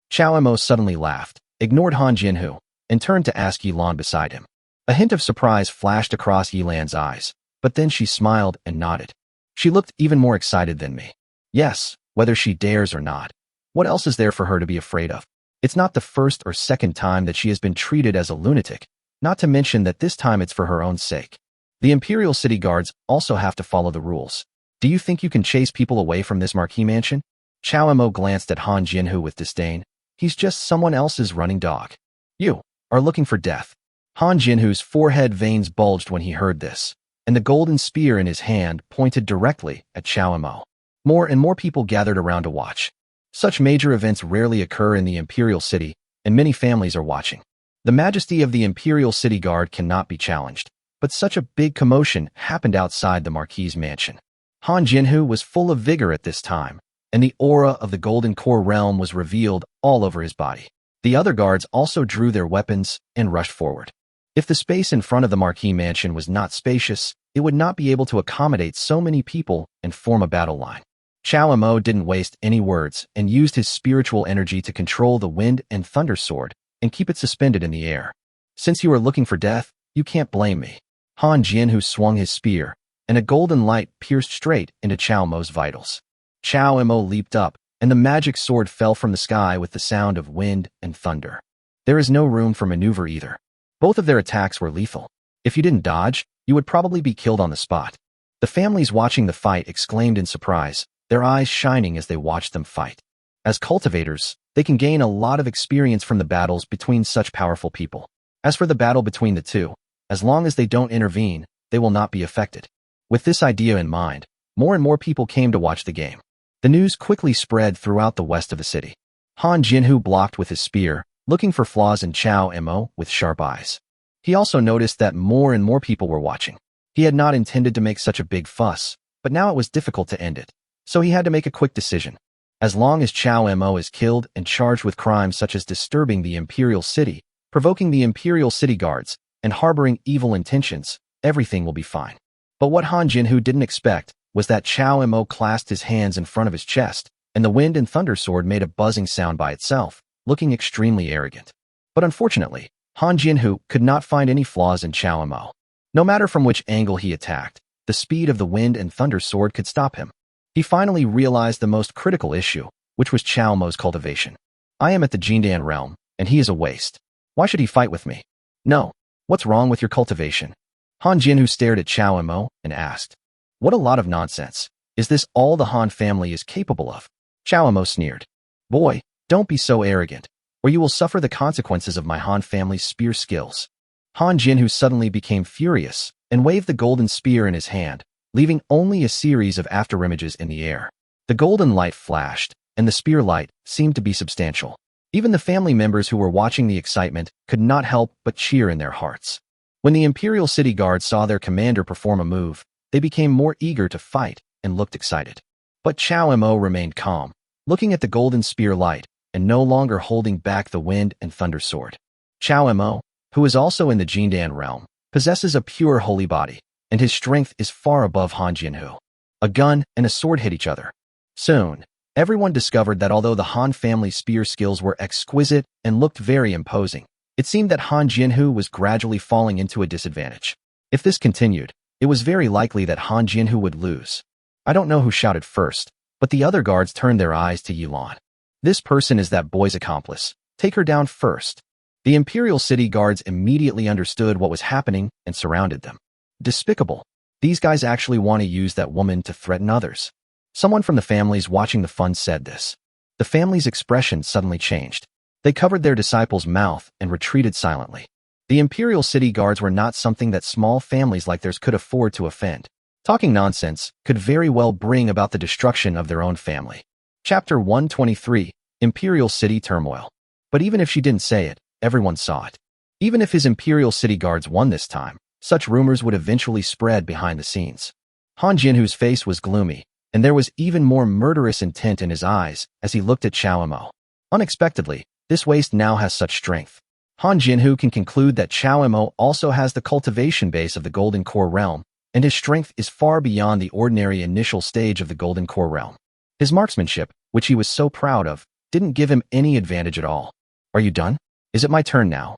Chao Mo suddenly laughed, ignored Han Jinhu, and turned to ask Yilan beside him. A hint of surprise flashed across Yilan's eyes, but then she smiled and nodded. She looked even more excited than me. Yes, whether she dares or not. What else is there for her to be afraid of? It's not the first or second time that she has been treated as a lunatic, not to mention that this time it's for her own sake. The Imperial City Guards also have to follow the rules. Do you think you can chase people away from this Marquis mansion? Chao Mo glanced at Han Jinhu with disdain. He's just someone else's running dog. You are looking for death. Han Jinhu's forehead veins bulged when he heard this, and the golden spear in his hand pointed directly at Chao Mo. More and more people gathered around to watch. Such major events rarely occur in the imperial city, and many families are watching. The majesty of the imperial city guard cannot be challenged, but such a big commotion happened outside the marquis's mansion. Han Jinhu was full of vigor at this time, and the aura of the golden core realm was revealed all over his body. The other guards also drew their weapons and rushed forward. If the space in front of the marquis mansion was not spacious, it would not be able to accommodate so many people and form a battle line. Chao Mo didn't waste any words and used his spiritual energy to control the wind and thunder sword and keep it suspended in the air. Since you are looking for death, you can't blame me. Han Jinhu swung his spear, and a golden light pierced straight into Chao Mo's vitals. Chao Mo leaped up, and the magic sword fell from the sky with the sound of wind and thunder. There is no room for maneuver either. Both of their attacks were lethal. If you didn't dodge, you would probably be killed on the spot. The families watching the fight exclaimed in surprise, their eyes shining as they watched them fight. As cultivators, they can gain a lot of experience from the battles between such powerful people. As for the battle between the two, as long as they don't intervene, they will not be affected. With this idea in mind, more and more people came to watch the game. The news quickly spread throughout the west of the city. Han Jinhu blocked with his spear, looking for flaws in Chao Mo with sharp eyes. He also noticed that more and more people were watching. He had not intended to make such a big fuss, but now it was difficult to end it. So he had to make a quick decision. As long as Chao Mo is killed and charged with crimes such as disturbing the imperial city, provoking the imperial city guards, and harboring evil intentions, everything will be fine. But what Han Jinhu didn't expect was that Chao Mo clasped his hands in front of his chest, and the wind and thunder sword made a buzzing sound by itself, looking extremely arrogant. But unfortunately, Han Jinhu could not find any flaws in Chao Mo. No matter from which angle he attacked, the speed of the wind and thunder sword could stop him. He finally realized the most critical issue, which was Chao Mo's cultivation. I am at the Jindan realm, and he is a waste. Why should he fight with me? No. What's wrong with your cultivation? Han Jinhu stared at Chao Mo and asked. What a lot of nonsense. Is this all the Han family is capable of? Chao Mo sneered. Boy, don't be so arrogant, or you will suffer the consequences of my Han family's spear skills. Han Jinhu suddenly became furious and waved the golden spear in his hand, leaving only a series of afterimages in the air. The golden light flashed, and the spear light seemed to be substantial. Even the family members who were watching the excitement could not help but cheer in their hearts. When the Imperial City Guard saw their commander perform a move, they became more eager to fight and looked excited. But Chao Mo remained calm, looking at the golden spear light and no longer holding back the wind and thunder sword. Chao Mo, who is also in the Jindan realm, possesses a pure holy body, and his strength is far above Han Jinhu. A gun and a sword hit each other. Soon, everyone discovered that although the Han family's spear skills were exquisite and looked very imposing, it seemed that Han Jinhu was gradually falling into a disadvantage. If this continued, it was very likely that Han Jinhu would lose. I don't know who shouted first, but the other guards turned their eyes to Yilan. This person is that boy's accomplice. Take her down first. The Imperial City Guards immediately understood what was happening and surrounded them. Despicable. These guys actually want to use that woman to threaten others. Someone from the families watching the fun said this. The family's expression suddenly changed. They covered their disciple's mouth and retreated silently. The Imperial City Guards were not something that small families like theirs could afford to offend. Talking nonsense could very well bring about the destruction of their own family. Chapter 123, Imperial City Turmoil. But even if she didn't say it, everyone saw it. Even if his Imperial City Guards won this time, such rumors would eventually spread behind the scenes. Han Jinhu's face was gloomy, and there was even more murderous intent in his eyes as he looked at Chao Mo. Unexpectedly, this waste now has such strength. Han Jinhu can conclude that Chao Mo also has the cultivation base of the Golden Core Realm, and his strength is far beyond the ordinary initial stage of the Golden Core Realm. His marksmanship, which he was so proud of, didn't give him any advantage at all. Are you done? Is it my turn now?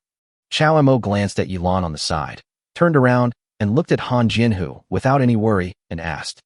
Chao Mo glanced at Yilan on the side, turned around, and looked at Han Jinhu without any worry and asked.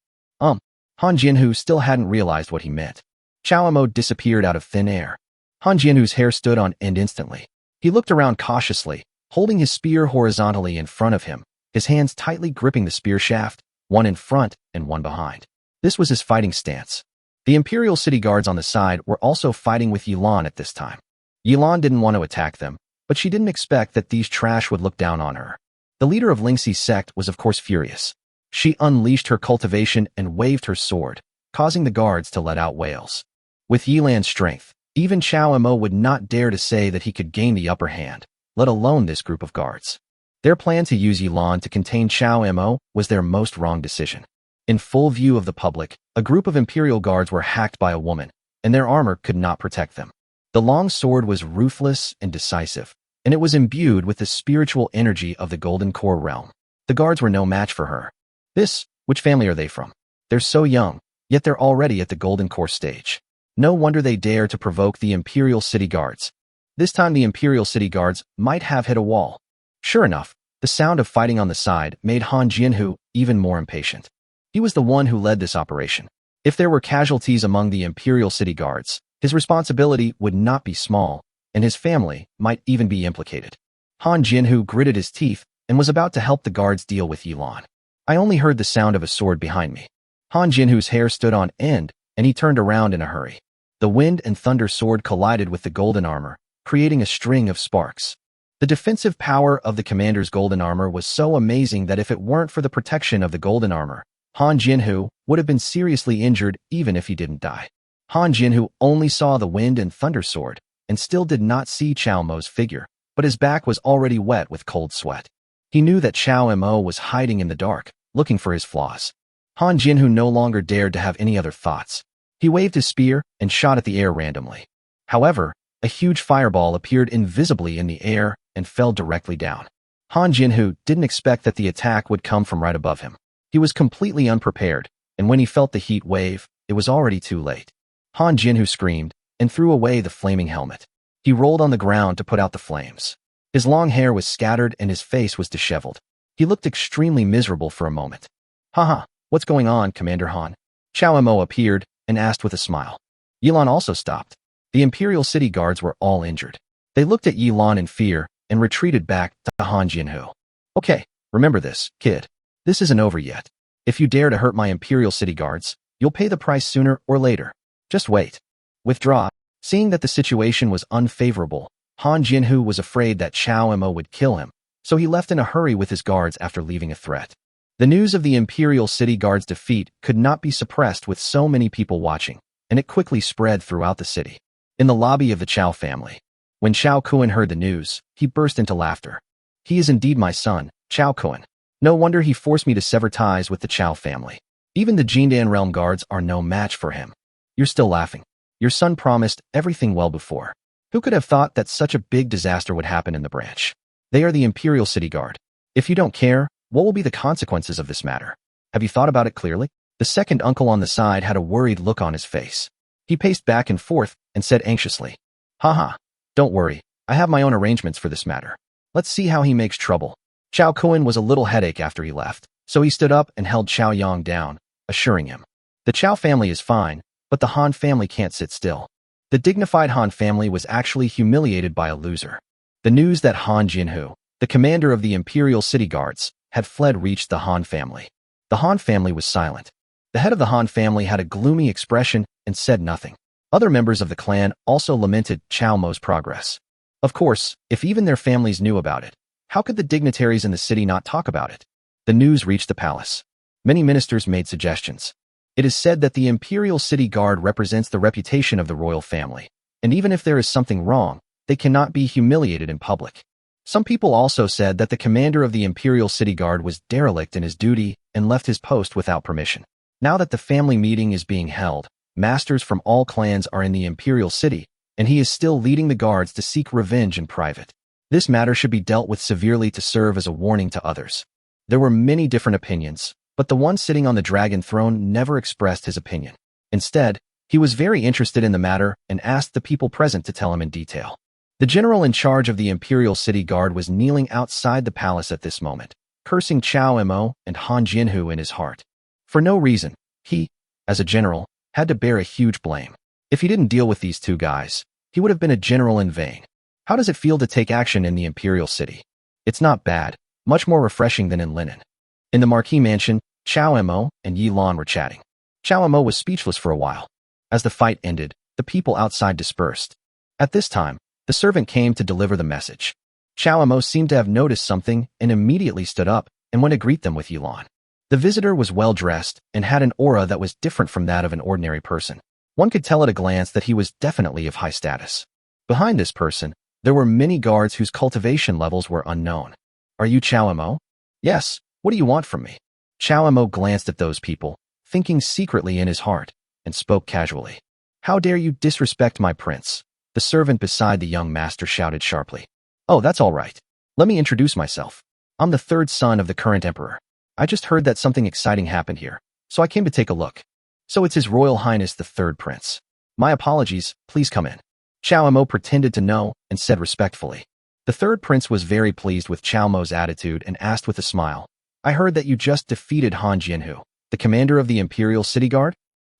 Han Jinhu still hadn't realized what he meant. Chao Mo disappeared out of thin air. Han Jinhu's hair stood on end instantly. He looked around cautiously, holding his spear horizontally in front of him, his hands tightly gripping the spear shaft, one in front and one behind. This was his fighting stance. The Imperial City Guards on the side were also fighting with Yilan at this time. Yilan didn't want to attack them, but she didn't expect that these trash would look down on her. The leader of Lingxi's sect was of course furious. She unleashed her cultivation and waved her sword, causing the guards to let out wails. With Yilan's strength, even Chao Mo would not dare to say that he could gain the upper hand, let alone this group of guards. Their plan to use Yilan to contain Chao Mo was their most wrong decision. In full view of the public, a group of imperial guards were hacked by a woman, and their armor could not protect them. The long sword was ruthless and decisive, and it was imbued with the spiritual energy of the Golden Core realm. The guards were no match for her. Which family are they from? They're so young, yet they're already at the Golden Core stage. No wonder they dare to provoke the Imperial City Guards. This time the Imperial City Guards might have hit a wall. Sure enough, the sound of fighting on the side made Han Jianhu even more impatient. He was the one who led this operation. If there were casualties among the Imperial City Guards, his responsibility would not be small, and his family might even be implicated. Han Jianhu gritted his teeth and was about to help the guards deal with Yilan. I only heard the sound of a sword behind me. Han Jianhu's hair stood on end, and he turned around in a hurry. The wind and thunder sword collided with the golden armor, creating a string of sparks. The defensive power of the commander's golden armor was so amazing that if it weren't for the protection of the golden armor, Han Jianhu would have been seriously injured even if he didn't die. Han Jianhu only saw the wind and thunder sword, and still did not see Chao Mo's figure, but his back was already wet with cold sweat. He knew that Chao Mo was hiding in the dark, looking for his flaws. Han Jianhu no longer dared to have any other thoughts. He waved his spear and shot at the air randomly. However, a huge fireball appeared invisibly in the air and fell directly down. Han Jianhu didn't expect that the attack would come from right above him. He was completely unprepared, and when he felt the heat wave, it was already too late. Han Jianhu screamed and threw away the flaming helmet. He rolled on the ground to put out the flames. His long hair was scattered and his face was disheveled. He looked extremely miserable for a moment. Haha, what's going on, Commander Han? Chao Mo appeared and asked with a smile. Yilan also stopped. The Imperial City Guards were all injured. They looked at Yilan in fear and retreated back to Han Jianhu. Okay, remember this, kid. This isn't over yet. If you dare to hurt my Imperial City Guards, you'll pay the price sooner or later. Just wait. Withdraw. Seeing that the situation was unfavorable, Han Jianhu was afraid that Chao Mo would kill him, so he left in a hurry with his guards after leaving a threat. The news of the Imperial City Guards' defeat could not be suppressed with so many people watching, and it quickly spread throughout the city. In the lobby of the Chao family, when Chao Kuan heard the news, he burst into laughter. He is indeed my son, Chao Kuan. No wonder he forced me to sever ties with the Chao family. Even the Jindan Realm Guards are no match for him. You're still laughing. Your son promised everything well before. Who could have thought that such a big disaster would happen in the branch? They are the Imperial City Guard. If you don't care, what will be the consequences of this matter? Have you thought about it clearly? The second uncle on the side had a worried look on his face. He paced back and forth and said anxiously, Haha, don't worry. I have my own arrangements for this matter. Let's see how he makes trouble. Chao Kuan was a little headache after he left, so he stood up and held Chao Yang down, assuring him. The Chao family is fine, but the Han family can't sit still. The dignified Han family was actually humiliated by a loser. The news that Han Jianhu, the commander of the Imperial City Guards, had fled reached the Han family. The Han family was silent. The head of the Han family had a gloomy expression and said nothing. Other members of the clan also lamented Chao Mo's progress. Of course, if even their families knew about it, how could the dignitaries in the city not talk about it? The news reached the palace. Many ministers made suggestions. It is said that the Imperial City Guard represents the reputation of the royal family, and even if there is something wrong, they cannot be humiliated in public. Some people also said that the commander of the Imperial City Guard was derelict in his duty and left his post without permission. Now that the family meeting is being held, masters from all clans are in the Imperial City, and he is still leading the guards to seek revenge in private. This matter should be dealt with severely to serve as a warning to others. There were many different opinions, but the one sitting on the dragon throne never expressed his opinion. Instead, he was very interested in the matter and asked the people present to tell him in detail. The general in charge of the Imperial City Guard was kneeling outside the palace at this moment, cursing Chao Mo and Han Jianhu in his heart. For no reason, he, as a general, had to bear a huge blame. If he didn't deal with these two guys, he would have been a general in vain. How does it feel to take action in the Imperial City? It's not bad, much more refreshing than in Linen. In the Marquis Mansion, Chao Mo and Yilan were chatting. Chao Mo was speechless for a while. As the fight ended, the people outside dispersed. At this time, the servant came to deliver the message. Chao Mo seemed to have noticed something and immediately stood up and went to greet them with Yilan. The visitor was well-dressed and had an aura that was different from that of an ordinary person. One could tell at a glance that he was definitely of high status. Behind this person, there were many guards whose cultivation levels were unknown. Are you Chow Mo? Yes, what do you want from me? Chow Mo glanced at those people, thinking secretly in his heart, and spoke casually. How dare you disrespect my prince? The servant beside the young master shouted sharply. Oh, that's all right. Let me introduce myself. I'm the third son of the current emperor. I just heard that something exciting happened here, so I came to take a look. So it's His Royal Highness the third prince. My apologies, please come in. Chow Mo pretended to know and said respectfully. The third prince was very pleased with Chow Mo's attitude and asked with a smile, I heard that you just defeated Han Jianhu, the commander of the Imperial City Guard?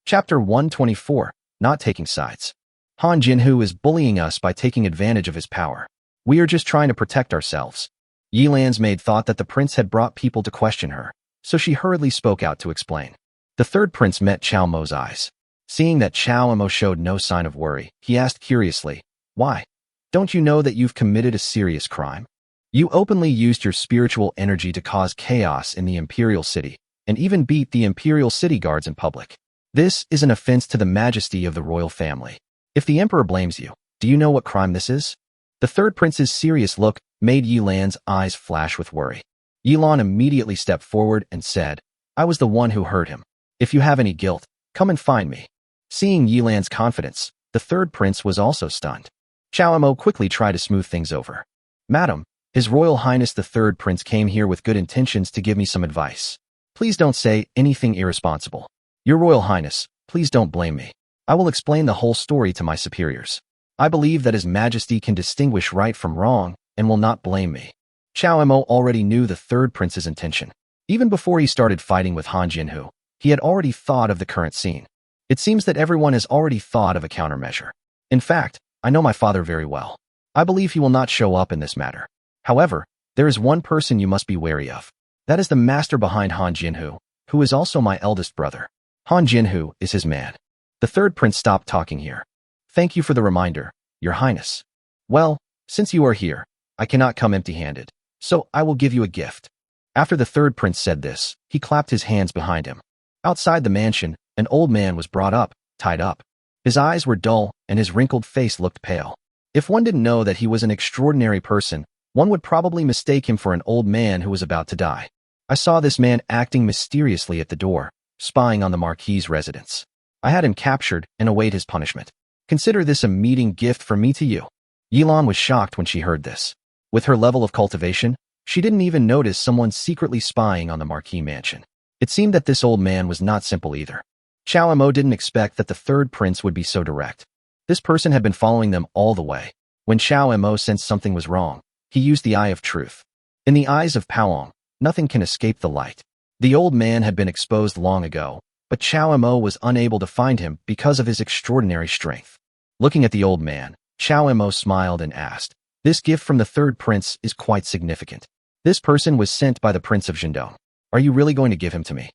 Chapter 124, Not Taking Sides. Han Jianhu is bullying us by taking advantage of his power. We are just trying to protect ourselves. Yilan's maid thought that the prince had brought people to question her, so she hurriedly spoke out to explain. The third prince met Chow Mo's eyes. Seeing that Chow Mo showed no sign of worry, he asked curiously, Why? Don't you know that you've committed a serious crime? You openly used your spiritual energy to cause chaos in the Imperial City, and even beat the Imperial City Guards in public. This is an offense to the majesty of the royal family. If the emperor blames you, do you know what crime this is? The third prince's serious look made Yilan's eyes flash with worry. Yilan immediately stepped forward and said, I was the one who hurt him. If you have any guilt, come and find me. Seeing Yilan's confidence, the third prince was also stunned. Chow Mo quickly tried to smooth things over. Madam, His Royal Highness the third prince came here with good intentions to give me some advice. Please don't say anything irresponsible. Your Royal Highness, please don't blame me. I will explain the whole story to my superiors. I believe that His Majesty can distinguish right from wrong and will not blame me. Chow Mo already knew the third prince's intention. Even before he started fighting with Han Jianhu, he had already thought of the current scene. It seems that everyone has already thought of a countermeasure. In fact, I know my father very well. I believe he will not show up in this matter. However, there is one person you must be wary of. That is the master behind Han Jianhu, who is also my eldest brother. Han Jianhu is his man. The third prince stopped talking here. Thank you for the reminder, Your Highness. Well, since you are here, I cannot come empty-handed, so I will give you a gift. After the third prince said this, he clapped his hands behind him. Outside the mansion, an old man was brought up, tied up. His eyes were dull, and his wrinkled face looked pale. If one didn't know that he was an extraordinary person, one would probably mistake him for an old man who was about to die. I saw this man acting mysteriously at the door, spying on the Marquis's residence. I had him captured and await his punishment. Consider this a meeting gift from me to you. Yilan was shocked when she heard this. With her level of cultivation, she didn't even notice someone secretly spying on the Marquis mansion. It seemed that this old man was not simple either. Chow Mo didn't expect that the third prince would be so direct. This person had been following them all the way. When Chow Mo sensed something was wrong, he used the eye of truth. In the eyes of Paolong, nothing can escape the light. The old man had been exposed long ago, but Chow Mo was unable to find him because of his extraordinary strength. Looking at the old man, Chow Mo smiled and asked, This gift from the third prince is quite significant. This person was sent by the Prince of Zhendong. Are you really going to give him to me?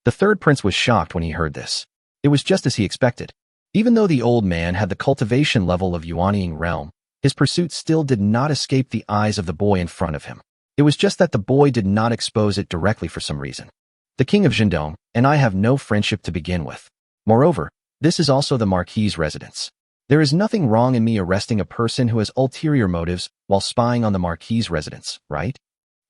The third prince was shocked when he heard this. It was just as he expected. Even though the old man had the cultivation level of Yuanying realm, his pursuit still did not escape the eyes of the boy in front of him. It was just that the boy did not expose it directly for some reason. The king of Zhendong and I have no friendship to begin with. Moreover, this is also the Marquis's residence. There is nothing wrong in me arresting a person who has ulterior motives while spying on the Marquis's residence, right?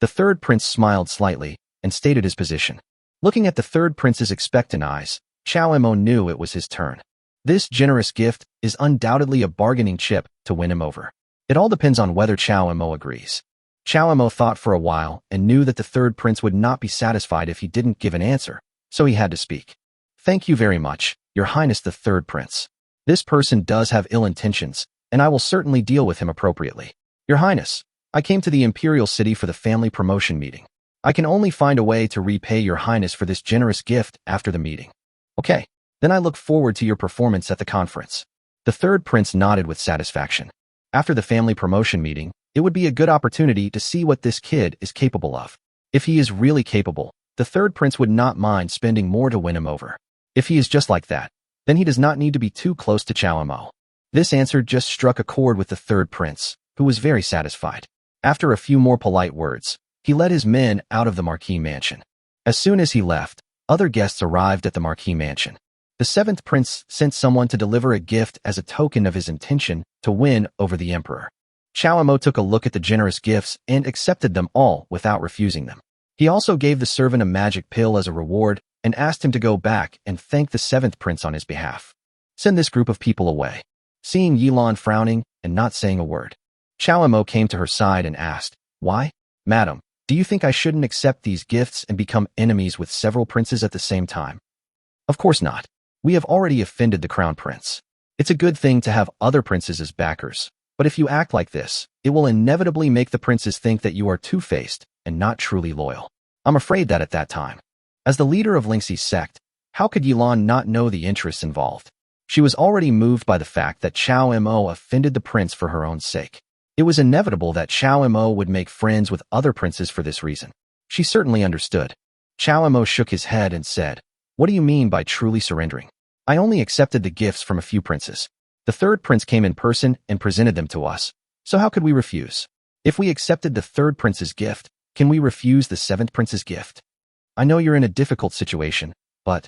The third prince smiled slightly and stated his position. Looking at the third prince's expectant eyes, Chow Mo knew it was his turn. This generous gift is undoubtedly a bargaining chip to win him over. It all depends on whether Chow Mo agrees. Chow Mo thought for a while and knew that the third prince would not be satisfied if he didn't give an answer, so he had to speak. Thank you very much, Your Highness the third prince. This person does have ill intentions, and I will certainly deal with him appropriately. Your Highness, I came to the Imperial City for the family promotion meeting. I can only find a way to repay Your Highness for this generous gift after the meeting. Okay, then I look forward to your performance at the conference. The third prince nodded with satisfaction. After the family promotion meeting, it would be a good opportunity to see what this kid is capable of. If he is really capable, the third prince would not mind spending more to win him over. If he is just like that, then he does not need to be too close to Chow Mo. This answer just struck a chord with the third prince, who was very satisfied. After a few more polite words, he led his men out of the Marquis mansion. As soon as he left, other guests arrived at the Marquis mansion. The seventh prince sent someone to deliver a gift as a token of his intention to win over the emperor. Chao took a look at the generous gifts and accepted them all without refusing them. He also gave the servant a magic pill as a reward and asked him to go back and thank the seventh prince on his behalf. Send this group of people away. Seeing Yilan frowning and not saying a word, Chao came to her side and asked, "Why? Madam, do you think I shouldn't accept these gifts and become enemies with several princes at the same time?" "Of course not. We have already offended the crown prince. It's a good thing to have other princes as backers, but if you act like this, it will inevitably make the princes think that you are two-faced and not truly loyal. I'm afraid that at that time, as the leader of Lingxi's sect, how could Yilan not know the interests involved?" She was already moved by the fact that Chao Mo offended the prince for her own sake. It was inevitable that Chao Mo would make friends with other princes for this reason. She certainly understood. Chao Mo shook his head and said, "What do you mean by truly surrendering? I only accepted the gifts from a few princes. The third prince came in person and presented them to us, so how could we refuse? If we accepted the third prince's gift, can we refuse the seventh prince's gift? I know you're in a difficult situation, but..."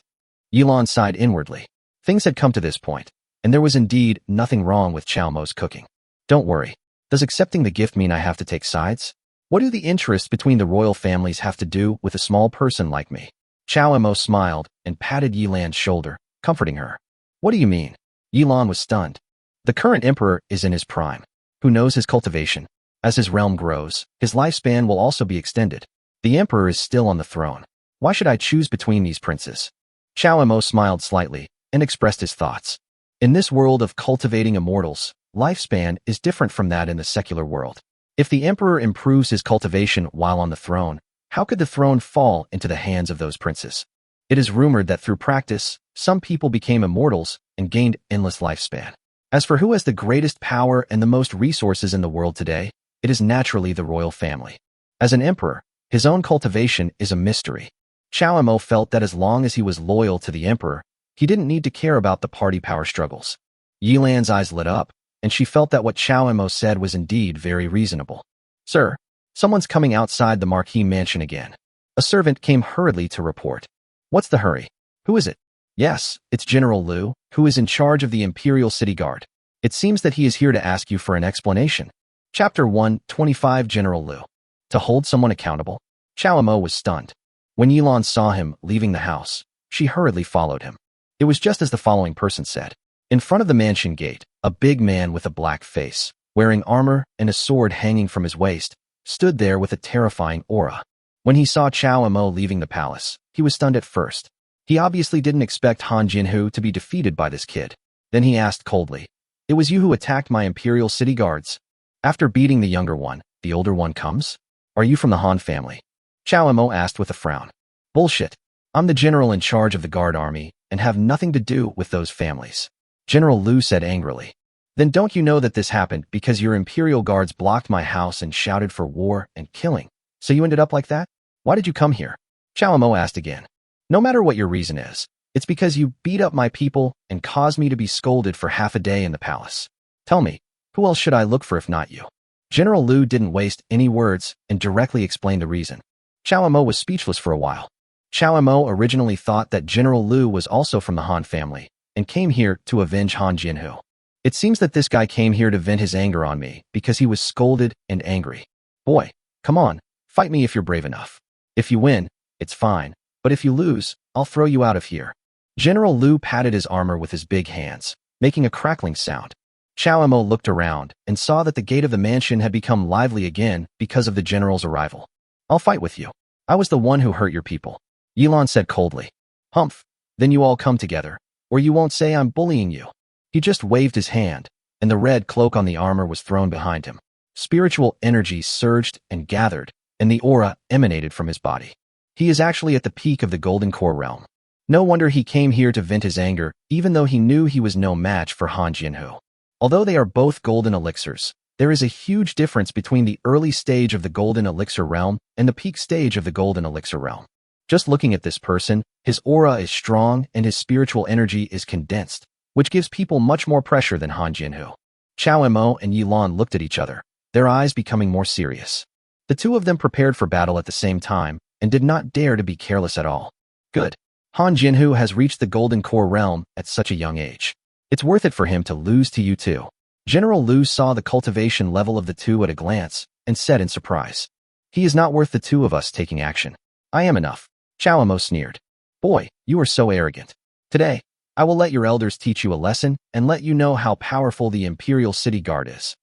Yilan sighed inwardly. Things had come to this point, and there was indeed nothing wrong with Chao Mo's cooking. "Don't worry. Does accepting the gift mean I have to take sides? What do the interests between the royal families have to do with a small person like me?" Chao Mo smiled and patted Yilan's shoulder, comforting her. "What do you mean?" Yilan was stunned. "The current emperor is in his prime. Who knows his cultivation? As his realm grows, his lifespan will also be extended. The emperor is still on the throne. Why should I choose between these princes?" Chao Mo smiled slightly and expressed his thoughts. In this world of cultivating immortals, lifespan is different from that in the secular world. If the emperor improves his cultivation while on the throne, how could the throne fall into the hands of those princes? It is rumored that through practice, some people became immortals and gained endless lifespan. As for who has the greatest power and the most resources in the world today, it is naturally the royal family. As an emperor, his own cultivation is a mystery. Chao Mo felt that as long as he was loyal to the emperor, he didn't need to care about the party power struggles. Yilan's eyes lit up, and she felt that what Chao Mo said was indeed very reasonable. "Sir, someone's coming outside the Marquis mansion again." A servant came hurriedly to report. "What's the hurry? Who is it?" "Yes, it's General Liu, who is in charge of the Imperial City Guard. It seems that he is here to ask you for an explanation." Chapter 125 General Liu. To hold someone accountable? Chao Mo was stunned. When Yilan saw him leaving the house, she hurriedly followed him. It was just as the following person said. In front of the mansion gate, a big man with a black face, wearing armor and a sword hanging from his waist, stood there with a terrifying aura. When he saw Chao Mo leaving the palace, he was stunned at first. He obviously didn't expect Han Jinhu to be defeated by this kid. Then he asked coldly, "It was you who attacked my Imperial City Guards?" After beating the younger one, the older one comes? "Are you from the Han family?" Chao Mo asked with a frown. "Bullshit. I'm the general in charge of the guard army and have nothing to do with those families." General Liu said angrily. "Then don't you know that this happened because your Imperial Guards blocked my house and shouted for war and killing? So you ended up like that? Why did you come here?" Chao Mo asked again. "No matter what your reason is, it's because you beat up my people and caused me to be scolded for half a day in the palace. Tell me, who else should I look for if not you?" General Liu didn't waste any words and directly explained the reason. Chao Mo was speechless for a while. Chao Mo originally thought that General Liu was also from the Han family and came here to avenge Han Jinhu. It seems that this guy came here to vent his anger on me because he was scolded and angry. "Boy, come on, fight me if you're brave enough. If you win, it's fine, but if you lose, I'll throw you out of here." General Liu patted his armor with his big hands, making a crackling sound. Chao Mo looked around and saw that the gate of the mansion had become lively again because of the general's arrival. "I'll fight with you. I was the one who hurt your people," Yilan said coldly. "Humph, then you all come together, or you won't say I'm bullying you." He just waved his hand, and the red cloak on the armor was thrown behind him. Spiritual energy surged and gathered, and the aura emanated from his body. He is actually at the peak of the Golden Core realm. No wonder he came here to vent his anger, even though he knew he was no match for Han Jinhu. Although they are both golden elixirs, there is a huge difference between the early stage of the golden elixir realm and the peak stage of the golden elixir realm. Just looking at this person, his aura is strong and his spiritual energy is condensed, which gives people much more pressure than Han Jinhu. Chao Mo and Yilan looked at each other, their eyes becoming more serious. The two of them prepared for battle at the same time, and did not dare to be careless at all. Good. Han Jinhu has reached the Golden Core realm at such a young age. It's worth it for him to lose to you too. General Lu saw the cultivation level of the two at a glance and said in surprise, "He is not worth the two of us taking action. I am enough." Chao Emo sneered. "Boy, you are so arrogant. Today, I will let your elders teach you a lesson and let you know how powerful the Imperial City Guard is."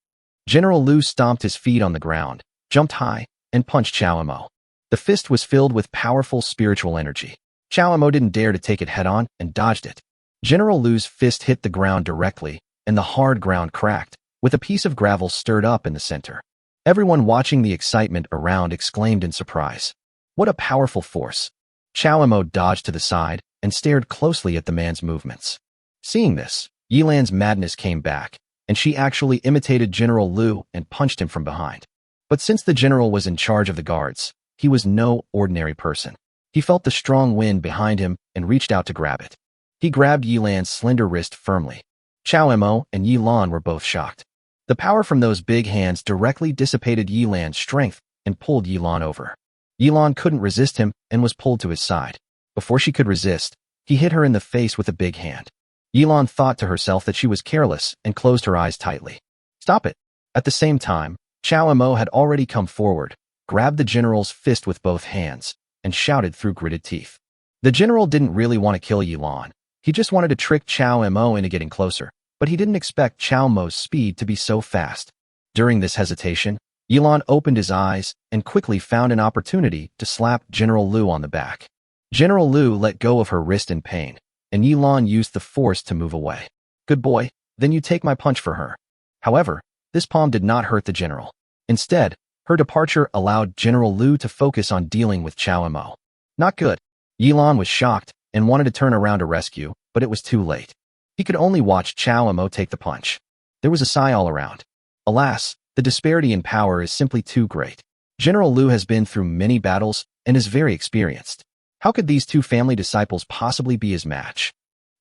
General Lu stomped his feet on the ground, jumped high, and punched Chao Emo. The fist was filled with powerful spiritual energy. Chao Emo didn't dare to take it head-on and dodged it. General Lu's fist hit the ground directly, and the hard ground cracked, with a piece of gravel stirred up in the center. Everyone watching the excitement around exclaimed in surprise, "What a powerful force!" Chao Emo dodged to the side and stared closely at the man's movements. Seeing this, Yilan's madness came back, and she actually imitated General Lu and punched him from behind. But since the general was in charge of the guards, he was no ordinary person. He felt the strong wind behind him and reached out to grab it. He grabbed Yilan's slender wrist firmly. Chao Emo and Yilan were both shocked. The power from those big hands directly dissipated Yilan's strength and pulled Yilan over. Yilan couldn't resist him and was pulled to his side. Before she could resist, he hit her in the face with a big hand. Yilan thought to herself that she was careless and closed her eyes tightly. "Stop it!" At the same time, Chao Emo had already come forward, grabbed the general's fist with both hands, and shouted through gritted teeth. The general didn't really want to kill Yilan. He just wanted to trick Chao Emo into getting closer, but he didn't expect Chao Emo's speed to be so fast. During this hesitation, Yilan opened his eyes and quickly found an opportunity to slap General Lu on the back. General Lu let go of her wrist in pain, and Yilan used the force to move away. "Good boy, then you take my punch for her." However, this palm did not hurt the general. Instead, her departure allowed General Lu to focus on dealing with Chao Emo. Not good. Yilan was shocked and wanted to turn around to rescue, but it was too late. He could only watch Chao Emo take the punch. There was a sigh all around. Alas, the disparity in power is simply too great. General Lu has been through many battles and is very experienced. How could these two family disciples possibly be his match?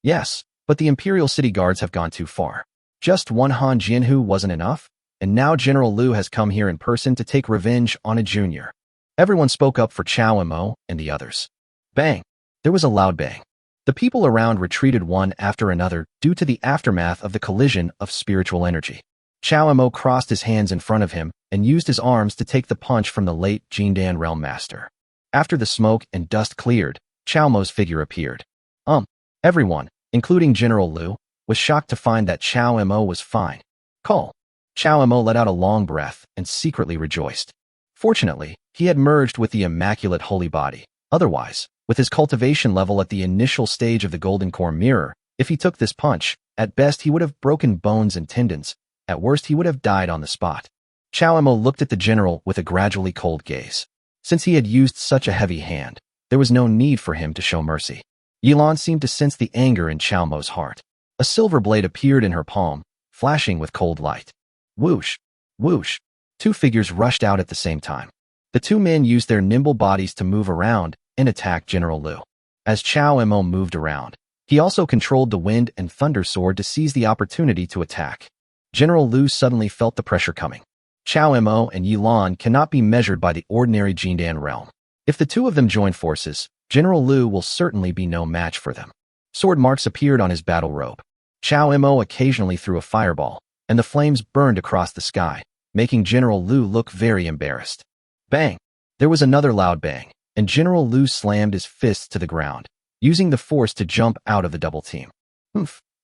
Yes, but the Imperial City Guards have gone too far. Just one Han Jinhu wasn't enough, and now General Lu has come here in person to take revenge on a junior. Everyone spoke up for Chao Emo and the others. Bang! There was a loud bang. The people around retreated one after another due to the aftermath of the collision of spiritual energy. Chao Emo crossed his hands in front of him and used his arms to take the punch from the late Jindan Realm Master. After the smoke and dust cleared, Chao Emo's figure appeared. Everyone, including General Lu, was shocked to find that Chao Emo was fine. Call. Chao Emo let out a long breath and secretly rejoiced. Fortunately, he had merged with the immaculate holy body. Otherwise, with his cultivation level at the initial stage of the Golden Core Mirror, if he took this punch, at best he would have broken bones and tendons, at worst he would have died on the spot. Chao Emo looked at the general with a gradually cold gaze. Since he had used such a heavy hand, there was no need for him to show mercy. Yilan seemed to sense the anger in Chao Emo's heart. A silver blade appeared in her palm, flashing with cold light. Whoosh! Whoosh! Two figures rushed out at the same time. The two men used their nimble bodies to move around and attack General Lu. As Chao Emo moved around, he also controlled the wind and thunder sword to seize the opportunity to attack. General Lu suddenly felt the pressure coming. Chao Emo and Yilan cannot be measured by the ordinary Jindan realm. If the two of them join forces, General Lu will certainly be no match for them. Sword marks appeared on his battle robe. Chao Emo occasionally threw a fireball, and the flames burned across the sky, making General Lu look very embarrassed. Bang! There was another loud bang, and General Lu slammed his fists to the ground, using the force to jump out of the double team.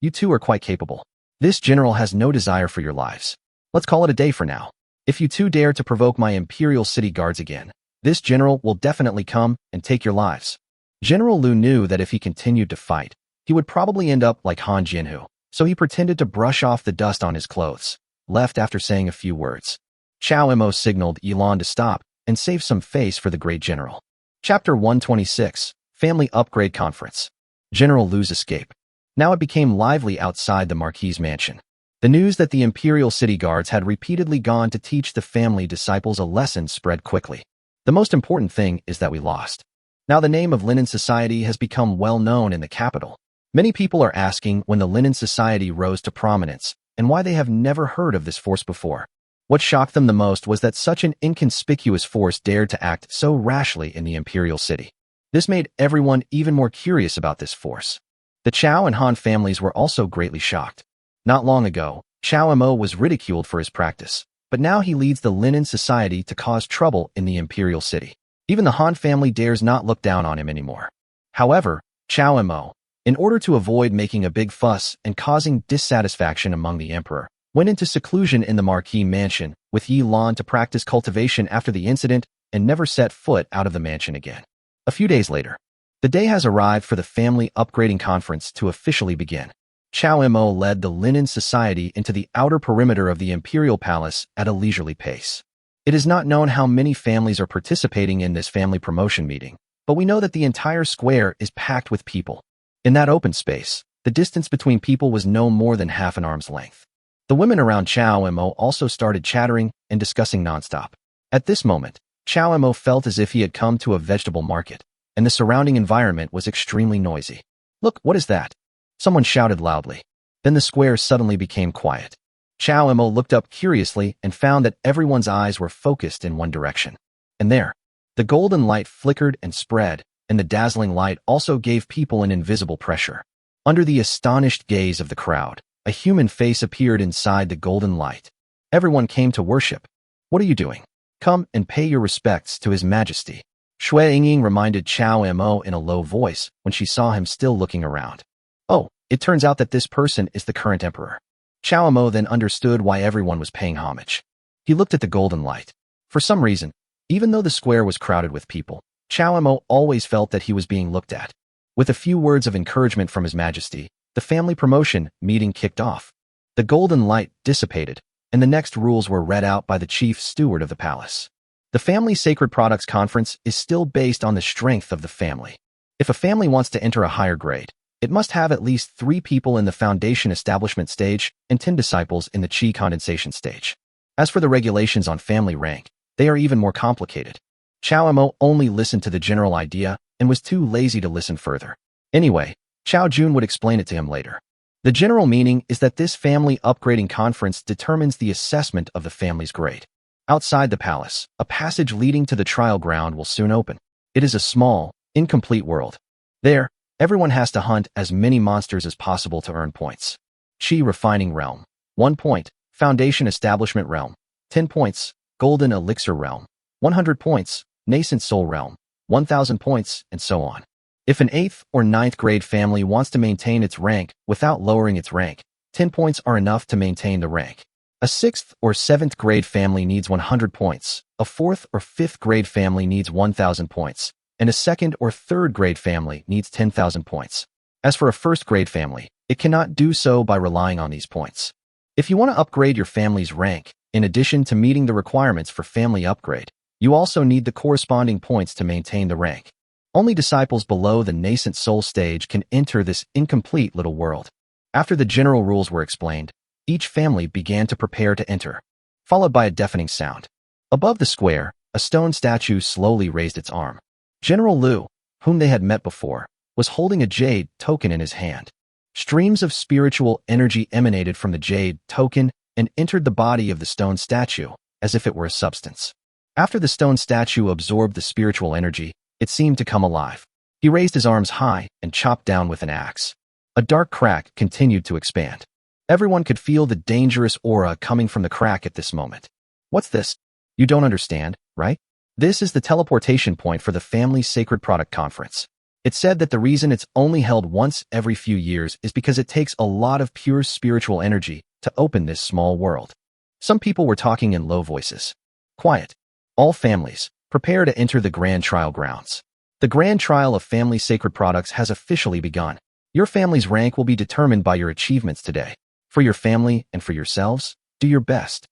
You two are quite capable. This general has no desire for your lives. Let's call it a day for now. If you two dare to provoke my Imperial City Guards again, this general will definitely come and take your lives. General Lu knew that if he continued to fight, he would probably end up like Han Jinhu, so he pretended to brush off the dust on his clothes, left after saying a few words. Chao Emo signaled Yilan to stop and save some face for the great general. Chapter 126, Family Upgrade Conference. General Lu's escape. Now it became lively outside the Marquis's mansion. The news that the Imperial City Guards had repeatedly gone to teach the family disciples a lesson spread quickly. The most important thing is that we lost. Now the name of Linen Society has become well known in the capital. Many people are asking when the Linen Society rose to prominence and why they have never heard of this force before. What shocked them the most was that such an inconspicuous force dared to act so rashly in the imperial city. This made everyone even more curious about this force. The Chao and Han families were also greatly shocked. Not long ago, Chao Mo was ridiculed for his practice, but now he leads the Linen Society to cause trouble in the imperial city. Even the Han family dares not look down on him anymore. However, Chao Mo, in order to avoid making a big fuss and causing dissatisfaction among the emperor, went into seclusion in the Marquis mansion with Yi Lan to practice cultivation after the incident and never set foot out of the mansion again. A few days later, the day has arrived for the family upgrading conference to officially begin. Chao Mo led the Linen Society into the outer perimeter of the imperial palace at a leisurely pace. It is not known how many families are participating in this family promotion meeting, but we know that the entire square is packed with people. In that open space, the distance between people was no more than half an arm's length. The women around Chao Mo also started chattering and discussing nonstop. At this moment, Chao Mo felt as if he had come to a vegetable market, and the surrounding environment was extremely noisy. "Look, what is that?" Someone shouted loudly. Then the square suddenly became quiet. Chao Mo looked up curiously and found that everyone's eyes were focused in one direction. And there, the golden light flickered and spread, and the dazzling light also gave people an invisible pressure. Under the astonished gaze of the crowd, a human face appeared inside the golden light. Everyone came to worship. "What are you doing? Come and pay your respects to His Majesty," Shui Yingying reminded Chao Mo in a low voice when she saw him still looking around. "Oh, it turns out that this person is the current emperor." Chao Mo then understood why everyone was paying homage. He looked at the golden light. For some reason, even though the square was crowded with people, Chao Mo always felt that he was being looked at. With a few words of encouragement from His Majesty, the family promotion meeting kicked off. The golden light dissipated, and the next rules were read out by the chief steward of the palace. The Family Sacred Products Conference is still based on the strength of the family. If a family wants to enter a higher grade, it must have at least 3 people in the foundation establishment stage and 10 disciples in the chi condensation stage. As for the regulations on family rank, they are even more complicated. Chao Mo only listened to the general idea and was too lazy to listen further. Anyway, Chao Jun would explain it to him later. The general meaning is that this family upgrading conference determines the assessment of the family's grade. Outside the palace, a passage leading to the trial ground will soon open. It is a small, incomplete world. There, everyone has to hunt as many monsters as possible to earn points. Chi Refining Realm, 1 point. Foundation Establishment Realm, 10 points. Golden Elixir Realm, 100 points. Nascent Soul Realm, 1,000 points, and so on. If an 8th or 9th grade family wants to maintain its rank without lowering its rank, 10 points are enough to maintain the rank. A 6th or 7th grade family needs 100 points, a 4th or 5th grade family needs 1,000 points, and a 2nd or 3rd grade family needs 10,000 points. As for a 1st grade family, it cannot do so by relying on these points. If you want to upgrade your family's rank, in addition to meeting the requirements for family upgrade, you also need the corresponding points to maintain the rank. Only disciples below the nascent soul stage can enter this incomplete little world. After the general rules were explained, each family began to prepare to enter, followed by a deafening sound. Above the square, a stone statue slowly raised its arm. General Liu, whom they had met before, was holding a jade token in his hand. Streams of spiritual energy emanated from the jade token and entered the body of the stone statue, as if it were a substance. After the stone statue absorbed the spiritual energy, it seemed to come alive. He raised his arms high and chopped down with an axe. A dark crack continued to expand. Everyone could feel the dangerous aura coming from the crack at this moment. "What's this? You don't understand, right? This is the teleportation point for the Family Sacred Product Conference. It's said that the reason it's only held once every few years is because it takes a lot of pure spiritual energy to open this small world." Some people were talking in low voices. "Quiet. All families, prepare to enter the Grand Trial grounds. The Grand Trial of Family Sacred Products has officially begun. Your family's rank will be determined by your achievements today. For your family and for yourselves, do your best."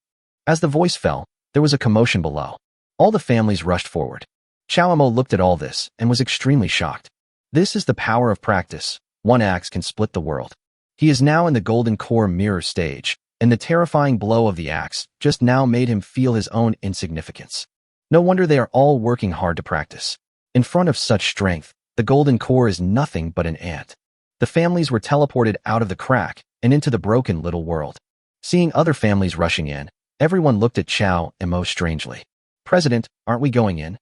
As the voice fell, there was a commotion below. All the families rushed forward. Chao Mo looked at all this and was extremely shocked. This is the power of practice. One axe can split the world. He is now in the Golden Core Mirror stage, and the terrifying blow of the axe just now made him feel his own insignificance. No wonder they are all working hard to practice. In front of such strength, the Golden Core is nothing but an ant. The families were teleported out of the crack and into the broken little world. Seeing other families rushing in, Everyone looked at Chow Mo strangely. President, aren't we going in?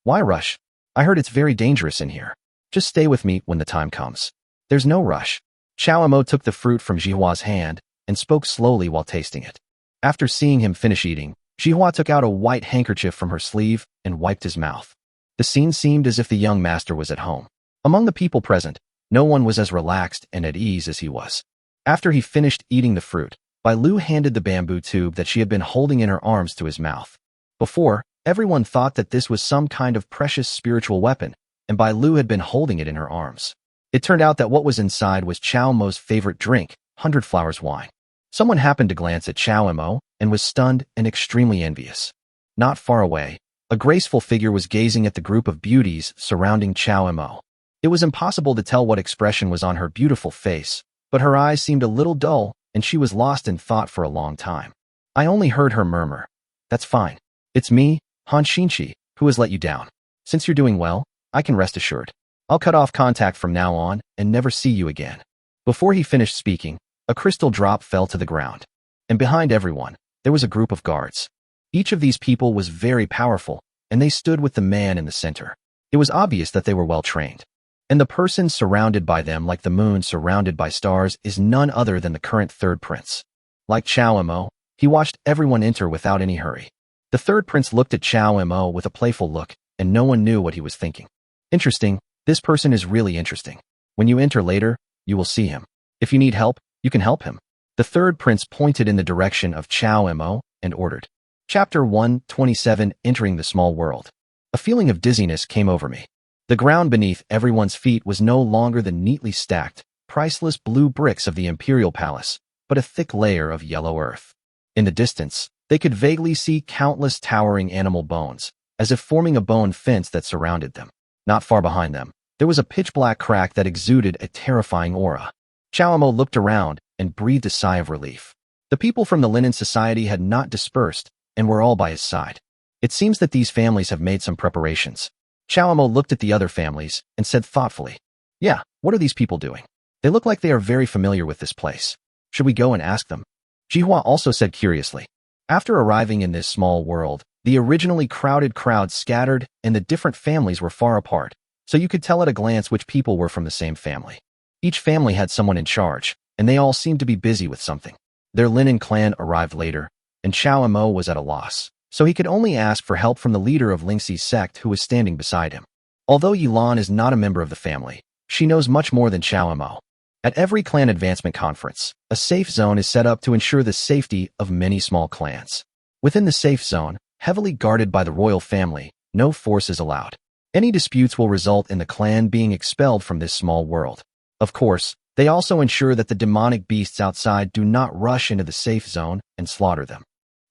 Why rush? I heard it's very dangerous in here. Just stay with me when the time comes. There's no rush. Chow Mo took the fruit from Jihua's hand and spoke slowly while tasting it. After seeing him finish eating, Jihua took out a white handkerchief from her sleeve and wiped his mouth. The scene seemed as if the young master was at home. Among the people present, no one was as relaxed and at ease as he was. After he finished eating the fruit, Bai Lu handed the bamboo tube that she had been holding in her arms to his mouth. Before, everyone thought that this was some kind of precious spiritual weapon, and Bai Lu had been holding it in her arms. It turned out that what was inside was Chow Mo's favorite drink, 100 Flowers wine. Someone happened to glance at Chow Mo and was stunned and extremely envious. Not far away, a graceful figure was gazing at the group of beauties surrounding Chow Mo. It was impossible to tell what expression was on her beautiful face, but her eyes seemed a little dull, and she was lost in thought for a long time. I only heard her murmur, "That's fine. It's me, Han Xinqi, who has let you down. Since you're doing well, I can rest assured. I'll cut off contact from now on and never see you again." Before he finished speaking, a crystal drop fell to the ground. And behind everyone, there was a group of guards. Each of these people was very powerful, and they stood with the man in the center. It was obvious that they were well trained. And the person surrounded by them like the moon surrounded by stars is none other than the current third prince. Like Chow Mo, he watched everyone enter without any hurry. The third prince looked at Chow Mo with a playful look, and no one knew what he was thinking. Interesting, this person is really interesting. When you enter later, you will see him. If you need help, you can help him. The third prince pointed in the direction of Chow Mo and ordered. Chapter 127, Entering the Small World. A feeling of dizziness came over me. The ground beneath everyone's feet was no longer the neatly stacked, priceless blue bricks of the imperial palace, but a thick layer of yellow earth. In the distance, they could vaguely see countless towering animal bones, as if forming a bone fence that surrounded them. Not far behind them, there was a pitch-black crack that exuded a terrifying aura. Chow Mo looked around and breathed a sigh of relief. The people from the Linen Society had not dispersed and were all by his side. It seems that these families have made some preparations. Chow Mo looked at the other families and said thoughtfully, "Yeah, what are these people doing? They look like they are very familiar with this place. Should we go and ask them?" Jihua also said curiously. After arriving in this small world, the originally crowded crowd scattered and the different families were far apart, so you could tell at a glance which people were from the same family. Each family had someone in charge, and they all seemed to be busy with something. Their linen clan arrived later, and Chow Mo was at a loss, so he could only ask for help from the leader of Lingxi's sect who was standing beside him. Although Yilan is not a member of the family, she knows much more than Chow Mo. At every clan advancement conference, a safe zone is set up to ensure the safety of many small clans. Within the safe zone, heavily guarded by the royal family, no force is allowed. Any disputes will result in the clan being expelled from this small world. Of course, they also ensure that the demonic beasts outside do not rush into the safe zone and slaughter them.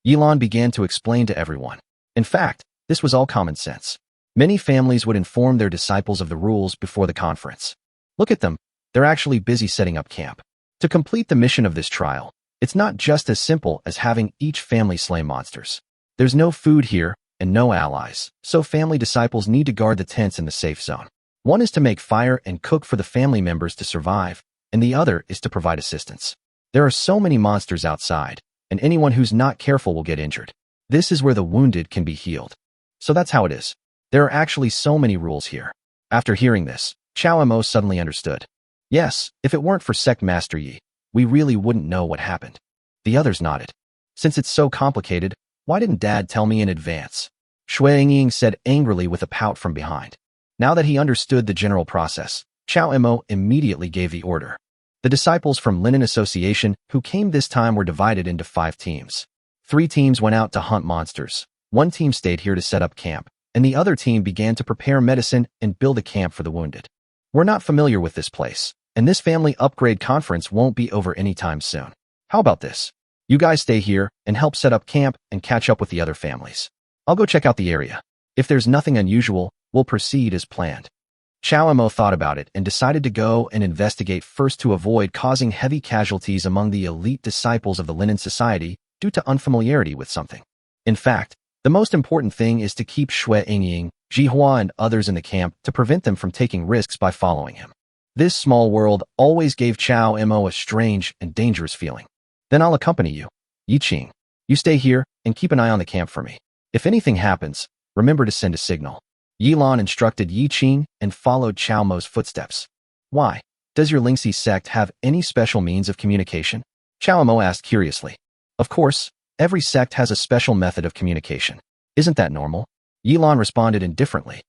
Yilan began to explain to everyone. In fact, this was all common sense. Many families would inform their disciples of the rules before the conference. Look at them, they're actually busy setting up camp. To complete the mission of this trial, it's not just as simple as having each family slay monsters. There's no food here and no allies, so family disciples need to guard the tents in the safe zone. One is to make fire and cook for the family members to survive, and the other is to provide assistance. There are so many monsters outside, and anyone who's not careful will get injured. This is where the wounded can be healed. So that's how it is. There are actually so many rules here. After hearing this, Chow Mo suddenly understood. Yes, if it weren't for Sect Master Yi, we really wouldn't know what happened. The others nodded. Since it's so complicated, why didn't Dad tell me in advance? Shui Ying said angrily with a pout from behind. Now that he understood the general process, Chow Mo immediately gave the order. The disciples from Linen Association who came this time were divided into 5 teams. 3 teams went out to hunt monsters. 1 team stayed here to set up camp, and the other team began to prepare medicine and build a camp for the wounded. We're not familiar with this place, and this family upgrade conference won't be over anytime soon. How about this? You guys stay here and help set up camp and catch up with the other families. I'll go check out the area. If there's nothing unusual, we'll proceed as planned. Chow Mo thought about it and decided to go and investigate first to avoid causing heavy casualties among the elite disciples of the Linen Society due to unfamiliarity with something. In fact, the most important thing is to keep Shui Ying, Jihua and others in the camp to prevent them from taking risks by following him. This small world always gave Chow Mo a strange and dangerous feeling. Then I'll accompany you. Yi Qing. You stay here and keep an eye on the camp for me. If anything happens, remember to send a signal. Yilan instructed Yi Qing and followed Chao Mo's footsteps. Why? Does your Lingxi sect have any special means of communication? Chao Mo asked curiously. Of course, every sect has a special method of communication. Isn't that normal? Yilan responded indifferently.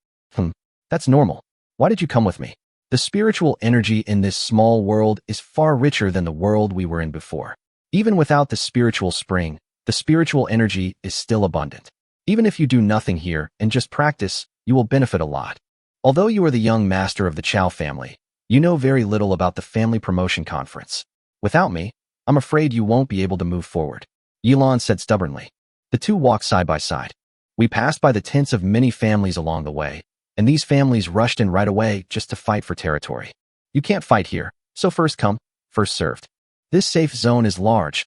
That's normal. Why did you come with me? The spiritual energy in this small world is far richer than the world we were in before. Even without the spiritual spring, the spiritual energy is still abundant. Even if you do nothing here and just practice, you will benefit a lot. Although you are the young master of the Chao family, you know very little about the family promotion conference. Without me, I'm afraid you won't be able to move forward. Yilan said stubbornly. The two walked side by side. We passed by the tents of many families along the way, and these families rushed in right away just to fight for territory. You can't fight here, so first come, first served. This safe zone is large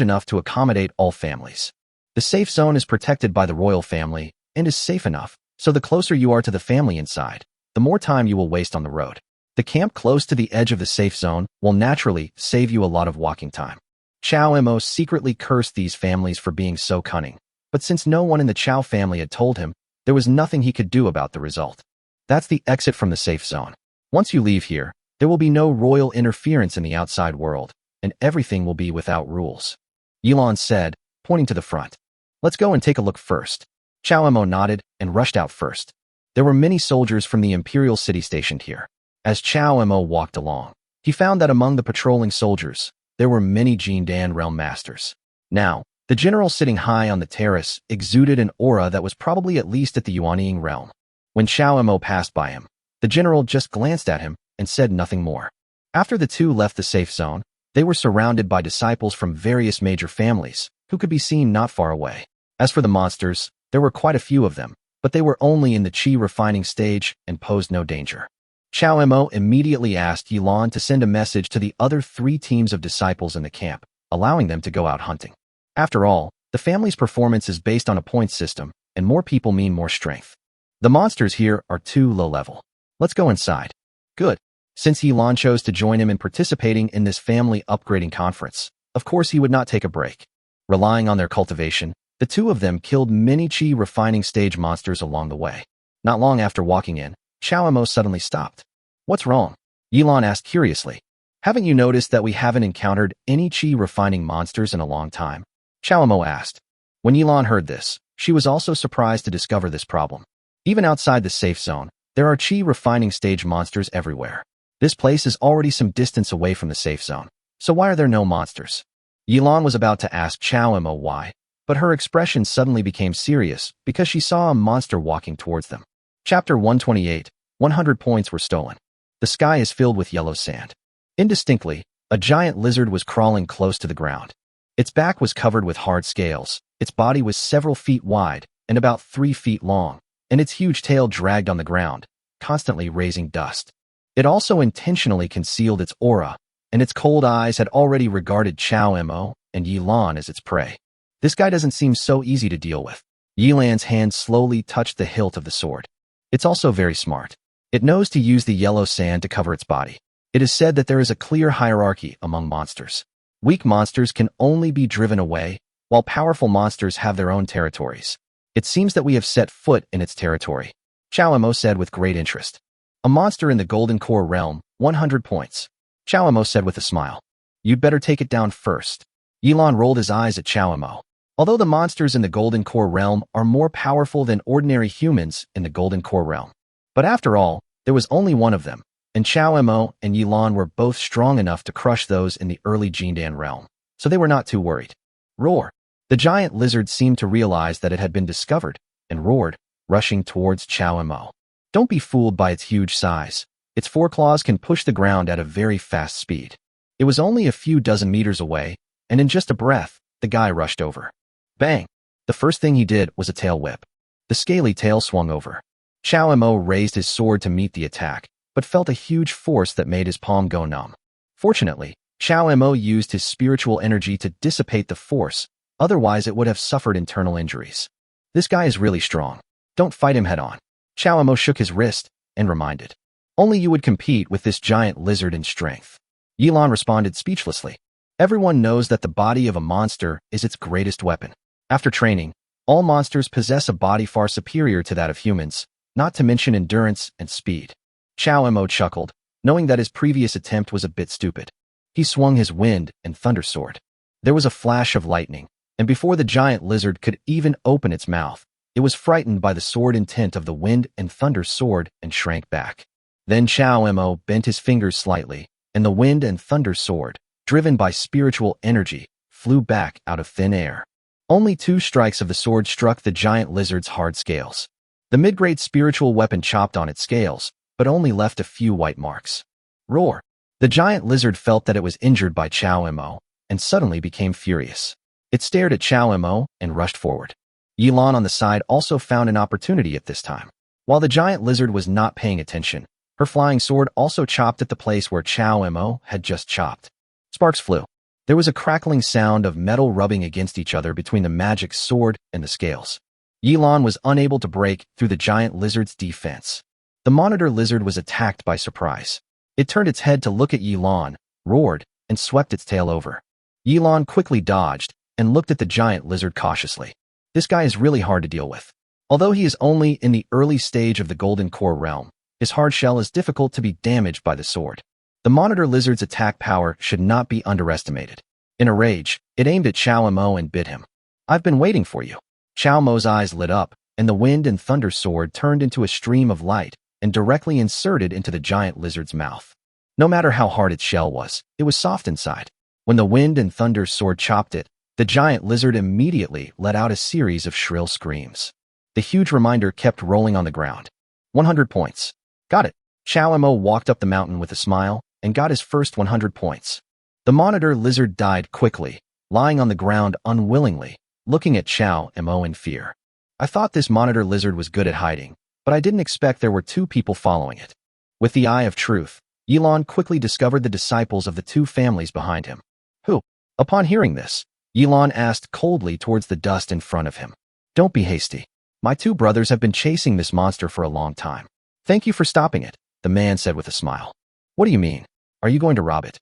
enough to accommodate all families. The safe zone is protected by the royal family and is safe enough, so the closer you are to the family inside, the more time you will waste on the road. The camp close to the edge of the safe zone will naturally save you a lot of walking time. Chao Mo secretly cursed these families for being so cunning, but since no one in the Chao family had told him, there was nothing he could do about the result. That's the exit from the safe zone. Once you leave here, there will be no royal interference in the outside world, and everything will be without rules. Yilan said, pointing to the front. Let's go and take a look first. Chao Mo nodded and rushed out first. There were many soldiers from the imperial city stationed here. As Chao Mo walked along, he found that among the patrolling soldiers, there were many Jindan realm masters. Now, the general sitting high on the terrace exuded an aura that was probably at least at the Yuanying realm. When Chao Mo passed by him, the general just glanced at him and said nothing more. After the two left the safe zone, they were surrounded by disciples from various major families, who could be seen not far away. As for the monsters, there were quite a few of them, but they were only in the chi refining stage and posed no danger. Chao Mo immediately asked Yilan to send a message to the other 3 teams of disciples in the camp, allowing them to go out hunting. After all, the family's performance is based on a point system, and more people mean more strength. The monsters here are too low level. Let's go inside. Good. Since Yilan chose to join him in participating in this family upgrading conference, of course he would not take a break. Relying on their cultivation, the two of them killed many chi refining stage monsters along the way. Not long after walking in, Chao Mo suddenly stopped. What's wrong? Yilan asked curiously. Haven't you noticed that we haven't encountered any chi refining monsters in a long time? Chao Mo asked. When Yilan heard this, she was also surprised to discover this problem. Even outside the safe zone, there are chi refining stage monsters everywhere. This place is already some distance away from the safe zone, so why are there no monsters? Yilan was about to ask Chao Mo why, but her expression suddenly became serious because she saw a monster walking towards them. Chapter 128, 100 points were stolen. The sky is filled with yellow sand. Indistinctly, a giant lizard was crawling close to the ground. Its back was covered with hard scales, its body was several feet wide and about 3 feet long, and its huge tail dragged on the ground, constantly raising dust. It also intentionally concealed its aura, and its cold eyes had already regarded Chao Mo and Yilan as its prey. This guy doesn't seem so easy to deal with. Yilan's hand slowly touched the hilt of the sword. It's also very smart. It knows to use the yellow sand to cover its body. It is said that there is a clear hierarchy among monsters. Weak monsters can only be driven away, while powerful monsters have their own territories. It seems that we have set foot in its territory. Chao Mo said with great interest. A monster in the Golden Core realm, 100 points. Chao Mo said with a smile. You'd better take it down first. Yilan rolled his eyes at Chao Mo. Although the monsters in the Golden Core realm are more powerful than ordinary humans in the Golden Core realm. But after all, there was only one of them, and Chao Mo and Yilan were both strong enough to crush those in the early Jindan realm, so they were not too worried. Roar! The giant lizard seemed to realize that it had been discovered, and roared, rushing towards Chao Mo. Don't be fooled by its huge size. Its foreclaws can push the ground at a very fast speed. It was only a few dozen meters away, and in just a breath, the guy rushed over. Bang! The first thing he did was a tail whip. The scaly tail swung over. Chao Mo raised his sword to meet the attack, but felt a huge force that made his palm go numb. Fortunately, Chao Mo used his spiritual energy to dissipate the force, otherwise it would have suffered internal injuries. This guy is really strong. Don't fight him head-on. Chao Mo shook his wrist and reminded. Only you would compete with this giant lizard in strength. Yilan responded speechlessly. Everyone knows that the body of a monster is its greatest weapon. After training, all monsters possess a body far superior to that of humans, not to mention endurance and speed. Chow Mo chuckled, knowing that his previous attempt was a bit stupid. He swung his wind and thunder sword. There was a flash of lightning, and before the giant lizard could even open its mouth, it was frightened by the sword intent of the wind and thunder sword and shrank back. Then Chow Mo bent his fingers slightly, and the wind and thunder sword, driven by spiritual energy, flew back out of thin air. Only 2 strikes of the sword struck the giant lizard's hard scales. The mid-grade spiritual weapon chopped on its scales, but only left a few white marks. Roar! The giant lizard felt that it was injured by Chow Mo, and suddenly became furious. It stared at Chow Mo and rushed forward. Yilan on the side also found an opportunity at this time. While the giant lizard was not paying attention, her flying sword also chopped at the place where Chow Mo had just chopped. Sparks flew. There was a crackling sound of metal rubbing against each other between the magic sword and the scales. Yilan was unable to break through the giant lizard's defense. The monitor lizard was attacked by surprise. It turned its head to look at Yilan, roared, and swept its tail over. Yilan quickly dodged and looked at the giant lizard cautiously. This guy is really hard to deal with. Although he is only in the early stage of the Golden Core realm, his hard shell is difficult to be damaged by the sword. The monitor lizard's attack power should not be underestimated. In a rage, it aimed at Chow Mo and bit him. "I've been waiting for you." Chow Mo's eyes lit up, and the wind and thunder sword turned into a stream of light and directly inserted into the giant lizard's mouth. No matter how hard its shell was, it was soft inside. When the wind and thunder sword chopped it, the giant lizard immediately let out a series of shrill screams. The huge reminder kept rolling on the ground. 100 points. Got it. Chow Mo walked up the mountain with a smile and got his first 100 points. The monitor lizard died quickly, lying on the ground unwillingly, looking at Chow Mo in fear. I thought this monitor lizard was good at hiding, but I didn't expect there were 2 people following it. With the eye of truth, Yilan quickly discovered the disciples of the 2 families behind him. Who? Upon hearing this, Yilan asked coldly towards the dust in front of him. Don't be hasty. My 2 brothers have been chasing this monster for a long time. Thank you for stopping it, the man said with a smile. What do you mean? Are you going to rob it?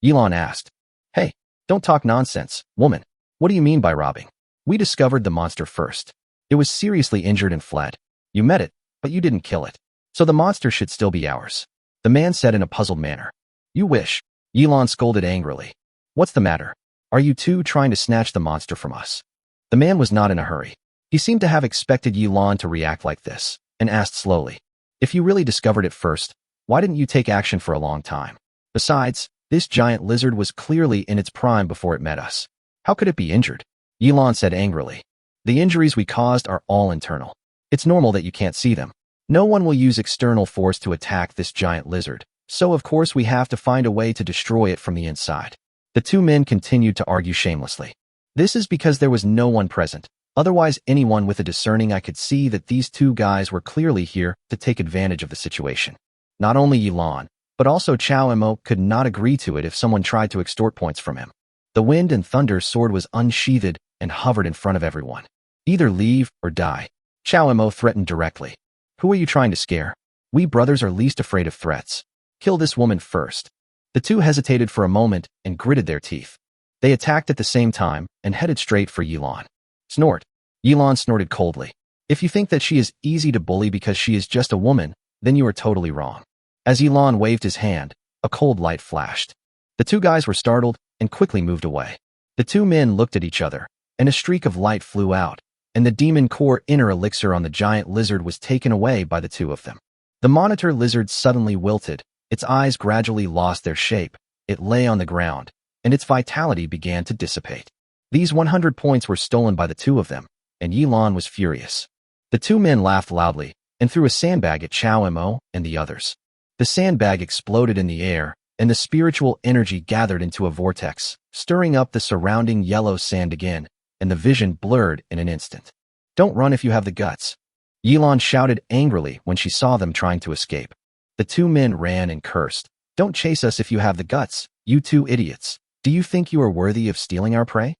Yilan asked. Hey, don't talk nonsense, woman. What do you mean by robbing? We discovered the monster first. It was seriously injured and fled. You met it, but you didn't kill it. So the monster should still be ours. The man said in a puzzled manner. You wish. Yilan scolded angrily. What's the matter? Are you 2 trying to snatch the monster from us? The man was not in a hurry. He seemed to have expected Yilan to react like this, and asked slowly. If you really discovered it first, why didn't you take action for a long time? Besides, this giant lizard was clearly in its prime before it met us. How could it be injured? Yilan said angrily. The injuries we caused are all internal. It's normal that you can't see them. No one will use external force to attack this giant lizard, so of course we have to find a way to destroy it from the inside. The 2 men continued to argue shamelessly. This is because there was no one present. Otherwise, anyone with a discerning eye could see that these 2 guys were clearly here to take advantage of the situation. Not only Yilan, but also Chow Mo could not agree to it if someone tried to extort points from him. The wind and thunder sword was unsheathed and hovered in front of everyone. Either leave or die. Chow Mo threatened directly. Who are you trying to scare? We brothers are least afraid of threats. Kill this woman first. The 2 hesitated for a moment and gritted their teeth. They attacked at the same time and headed straight for Yilan. Snort. Yilan snorted coldly. If you think that she is easy to bully because she is just a woman, then you are totally wrong. As Yilan waved his hand, a cold light flashed. The 2 guys were startled and quickly moved away. The 2 men looked at each other, and a streak of light flew out, and the demon core inner elixir on the giant lizard was taken away by the 2 of them. The monitor lizard suddenly wilted, its eyes gradually lost their shape, it lay on the ground, and its vitality began to dissipate. These 100 points were stolen by the 2 of them, and Yilan was furious. The 2 men laughed loudly and threw a sandbag at Chow Mo and the others. The sandbag exploded in the air, and the spiritual energy gathered into a vortex, stirring up the surrounding yellow sand again, and the vision blurred in an instant. Don't run if you have the guts. Yilan shouted angrily when she saw them trying to escape. The 2 men ran and cursed. Don't chase us if you have the guts, you 2 idiots. Do you think you are worthy of stealing our prey?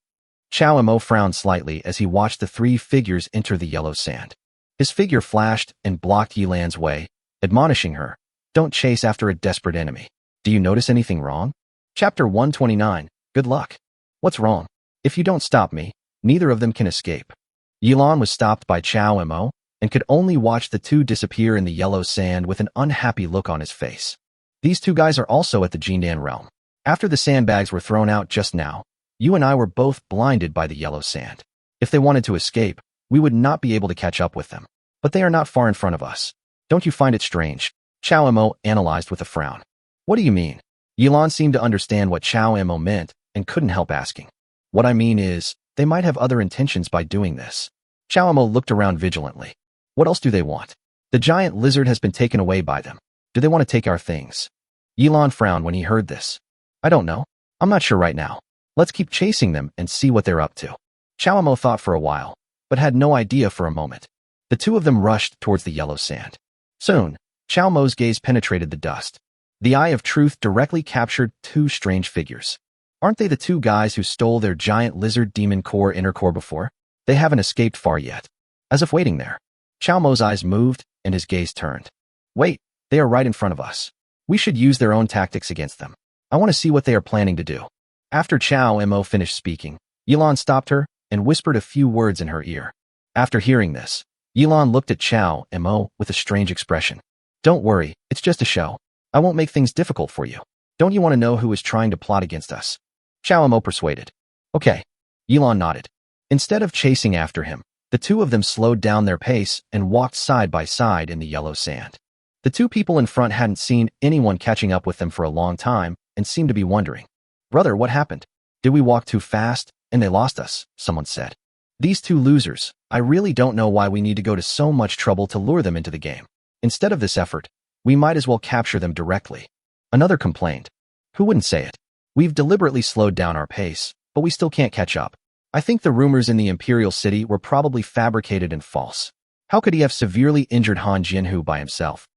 Chow Mo frowned slightly as he watched the 3 figures enter the yellow sand. His figure flashed and blocked Yilan's way, admonishing her. Don't chase after a desperate enemy. Do you notice anything wrong? Chapter 129, Good luck. What's wrong? If you don't stop me, neither of them can escape. Yilan was stopped by Chow Mo and could only watch the two disappear in the yellow sand with an unhappy look on his face. These two guys are also at the Jindan realm. After the sandbags were thrown out just now, you and I were both blinded by the yellow sand. If they wanted to escape, we would not be able to catch up with them. But they are not far in front of us. Don't you find it strange? Chow Mo analyzed with a frown. What do you mean? Yilan seemed to understand what Chow Mo meant and couldn't help asking. What I mean is, they might have other intentions by doing this. Chow Mo looked around vigilantly. What else do they want? The giant lizard has been taken away by them. Do they want to take our things? Yilan frowned when he heard this. I don't know. I'm not sure right now. Let's keep chasing them and see what they're up to. Chow Mo thought for a while, but had no idea for a moment. The two of them rushed towards the yellow sand. Soon, Chow Mo's gaze penetrated the dust. The eye of truth directly captured two strange figures. Aren't they the two guys who stole their giant lizard demon core inner core before? They haven't escaped far yet. As if waiting there. Chow Mo's eyes moved and his gaze turned. Wait, they are right in front of us. We should use their own tactics against them. I want to see what they are planning to do. After Chow Mo finished speaking, Yilan stopped her and whispered a few words in her ear. After hearing this, Yilan looked at Chow Mo with a strange expression. Don't worry, it's just a show. I won't make things difficult for you. Don't you want to know who is trying to plot against us? Chow Mo persuaded. Okay. Yilan nodded. Instead of chasing after him, the two of them slowed down their pace and walked side by side in the yellow sand. The two people in front hadn't seen anyone catching up with them for a long time and seemed to be wondering. Brother, what happened? Did we walk too fast and they lost us? Someone said. These two losers, I really don't know why we need to go to so much trouble to lure them into the game. Instead of this effort, we might as well capture them directly. Another complained. Who wouldn't say it? We've deliberately slowed down our pace, but we still can't catch up. I think the rumors in the Imperial City were probably fabricated and false. How could he have severely injured Han Jianhu by himself?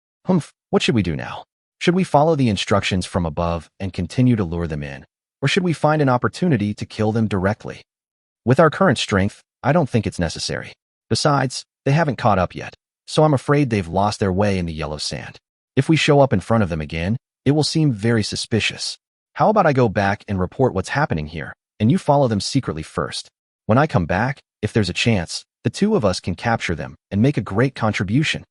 What should we do now? Should we follow the instructions from above and continue to lure them in? Or should we find an opportunity to kill them directly? With our current strength, I don't think it's necessary. Besides, they haven't caught up yet, so I'm afraid they've lost their way in the yellow sand. If we show up in front of them again, it will seem very suspicious. How about I go back and report what's happening here, and you follow them secretly first? When I come back, if there's a chance, the two of us can capture them and make a great contribution.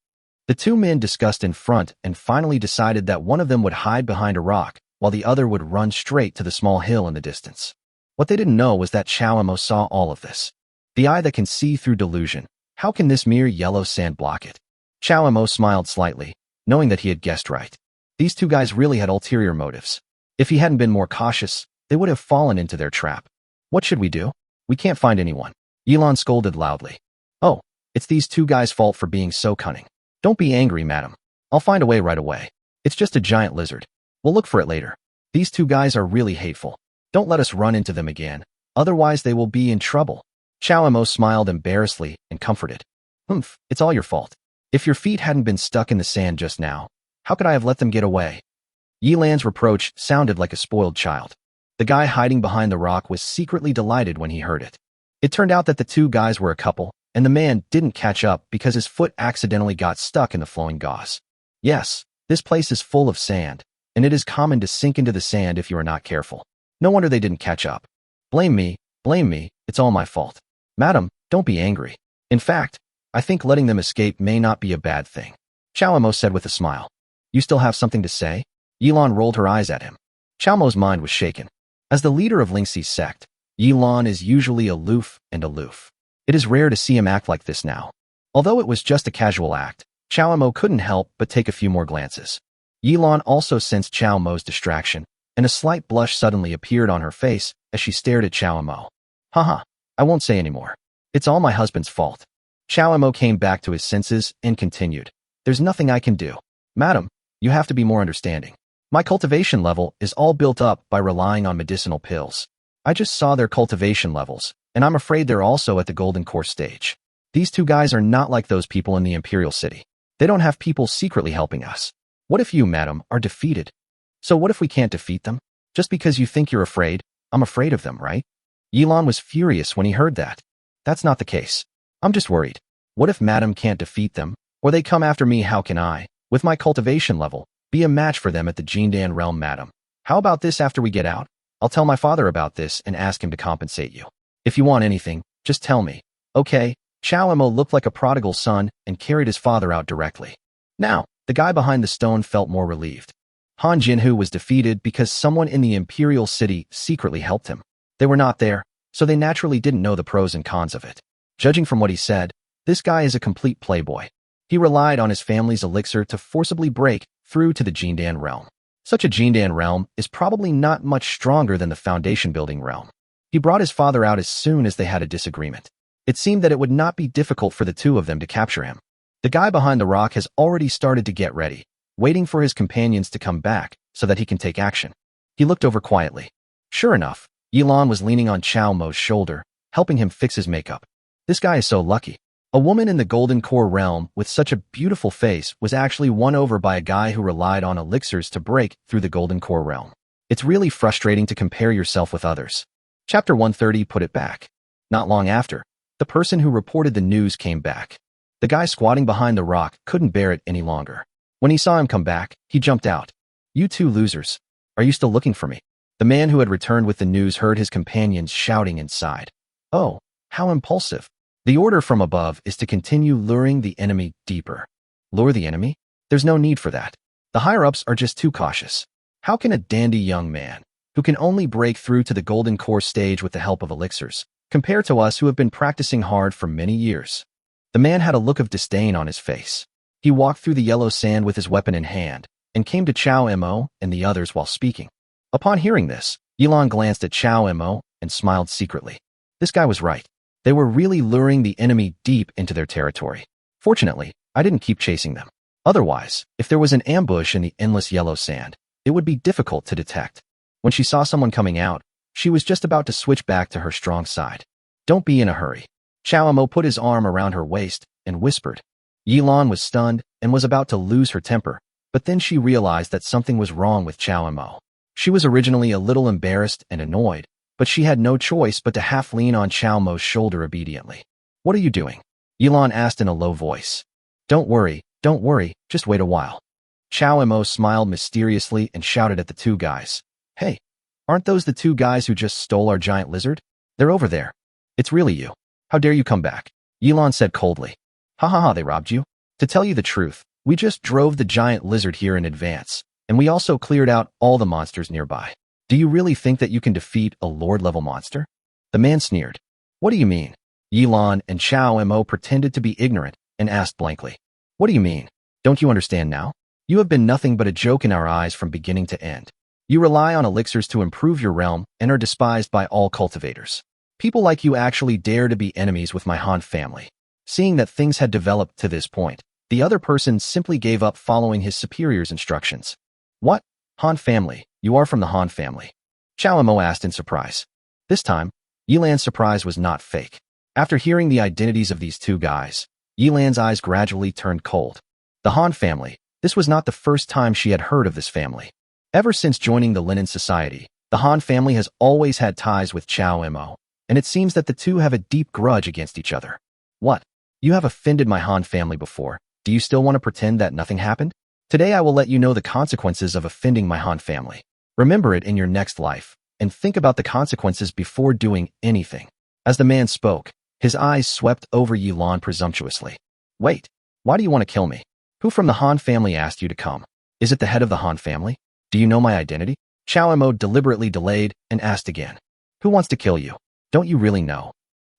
The two men discussed in front and finally decided that one of them would hide behind a rock, while the other would run straight to the small hill in the distance. What they didn't know was that Chow Mo saw all of this. The eye that can see through delusion. How can this mere yellow sand block it? Chow Mo smiled slightly, knowing that he had guessed right. These two guys really had ulterior motives. If he hadn't been more cautious, they would have fallen into their trap. What should we do? We can't find anyone. Yilan scolded loudly. Oh, it's these two guys' fault for being so cunning. Don't be angry, madam. I'll find a way right away. It's just a giant lizard. We'll look for it later. These two guys are really hateful. Don't let us run into them again, otherwise they will be in trouble. Chow Mo smiled embarrassedly and comforted. It's all your fault. If your feet hadn't been stuck in the sand just now, how could I have let them get away? Yilan's reproach sounded like a spoiled child. The guy hiding behind the rock was secretly delighted when he heard it. It turned out that the two guys were a couple, and the man didn't catch up because his foot accidentally got stuck in the flowing gauze. Yes, this place is full of sand, and it is common to sink into the sand if you are not careful. No wonder they didn't catch up. Blame me, it's all my fault. Madam, don't be angry. In fact, I think letting them escape may not be a bad thing. Chow Mo said with a smile. You still have something to say? Yilan rolled her eyes at him. Chow Mo's mind was shaken. As the leader of Lingxi's sect, Yilan is usually aloof. It is rare to see him act like this now. Although it was just a casual act, Chow Mo couldn't help but take a few more glances. Yilan also sensed Chow Mo's distraction, and a slight blush suddenly appeared on her face as she stared at Chow Mo. Haha, I won't say anymore. It's all my husband's fault. Chow Mo came back to his senses and continued. There's nothing I can do. Madam, you have to be more understanding. My cultivation level is all built up by relying on medicinal pills. I just saw their cultivation levels, and I'm afraid they're also at the golden core stage. These two guys are not like those people in the Imperial City. They don't have people secretly helping us. What if you, madam, are defeated? So what if we can't defeat them? Just because you think you're afraid, I'm afraid of them, right? Yilan was furious when he heard that. That's not the case. I'm just worried. What if madam can't defeat them, or they come after me? How can I, with my cultivation level, be a match for them at the Jindan realm, madam? How about this after we get out? I'll tell my father about this and ask him to compensate you. If you want anything, just tell me. Okay, Chao Mo looked like a prodigal son and carried his father out directly. Now, the guy behind the stone felt more relieved. Han Jinhu was defeated because someone in the imperial city secretly helped him. They were not there, so they naturally didn't know the pros and cons of it. Judging from what he said, this guy is a complete playboy. He relied on his family's elixir to forcibly break through to the Jindan realm. Such a Jindan realm is probably not much stronger than the foundation building realm. He brought his father out as soon as they had a disagreement. It seemed that it would not be difficult for the two of them to capture him. The guy behind the rock has already started to get ready, waiting for his companions to come back so that he can take action. He looked over quietly. Sure enough, Yilan was leaning on Chao Mo's shoulder, helping him fix his makeup. This guy is so lucky. A woman in the Golden Core realm with such a beautiful face was actually won over by a guy who relied on elixirs to break through the Golden Core realm. It's really frustrating to compare yourself with others. Chapter 130 put it back. Not long after, the person who reported the news came back. The guy squatting behind the rock couldn't bear it any longer. When he saw him come back, he jumped out. You two losers. Are you still looking for me? The man who had returned with the news heard his companions shouting inside. Oh, how impulsive. The order from above is to continue luring the enemy deeper. Lure the enemy? There's no need for that. The higher-ups are just too cautious. How can a dandy young man, who can only break through to the Golden Core stage with the help of elixirs, compare to us who have been practicing hard for many years? The man had a look of disdain on his face. He walked through the yellow sand with his weapon in hand, and came to Chao Mo and the others while speaking. Upon hearing this, Yilan glanced at Chao Mo and smiled secretly. This guy was right. They were really luring the enemy deep into their territory. Fortunately, I didn't keep chasing them. Otherwise, if there was an ambush in the endless yellow sand, it would be difficult to detect. When she saw someone coming out, she was just about to switch back to her strong side. Don't be in a hurry. Chao Mo put his arm around her waist and whispered. Yilan was stunned and was about to lose her temper, but then she realized that something was wrong with Chao Mo. She was originally a little embarrassed and annoyed, but she had no choice but to half lean on Chao Mo's shoulder obediently. What are you doing? Yilan asked in a low voice. Don't worry, just wait a while. Chao Mo smiled mysteriously and shouted at the two guys. Hey, aren't those the two guys who just stole our giant lizard? They're over there. It's really you. How dare you come back? Yilan said coldly. Ha ha ha, they robbed you? To tell you the truth, we just drove the giant lizard here in advance, and we also cleared out all the monsters nearby. Do you really think that you can defeat a lord-level monster? The man sneered. What do you mean? Yilan and Chao Mo pretended to be ignorant and asked blankly. What do you mean? Don't you understand now? You have been nothing but a joke in our eyes from beginning to end. You rely on elixirs to improve your realm and are despised by all cultivators. People like you actually dare to be enemies with my Han family. Seeing that things had developed to this point, the other person simply gave up following his superior's instructions. What? Han family? You are from the Han family? Chao Mo asked in surprise. This time, Yilan's surprise was not fake. After hearing the identities of these two guys, Yilan's eyes gradually turned cold. The Han family, this was not the first time she had heard of this family. Ever since joining the Linen Society, the Han family has always had ties with Chao Mo, and it seems that the two have a deep grudge against each other. What? You have offended my Han family before. Do you still want to pretend that nothing happened? Today I will let you know the consequences of offending my Han family. Remember it in your next life, and think about the consequences before doing anything. As the man spoke, his eyes swept over Yilan presumptuously. Wait, why do you want to kill me? Who from the Han family asked you to come? Is it the head of the Han family? Do you know my identity? Chao Mo deliberately delayed and asked again. Who wants to kill you? Don't you really know?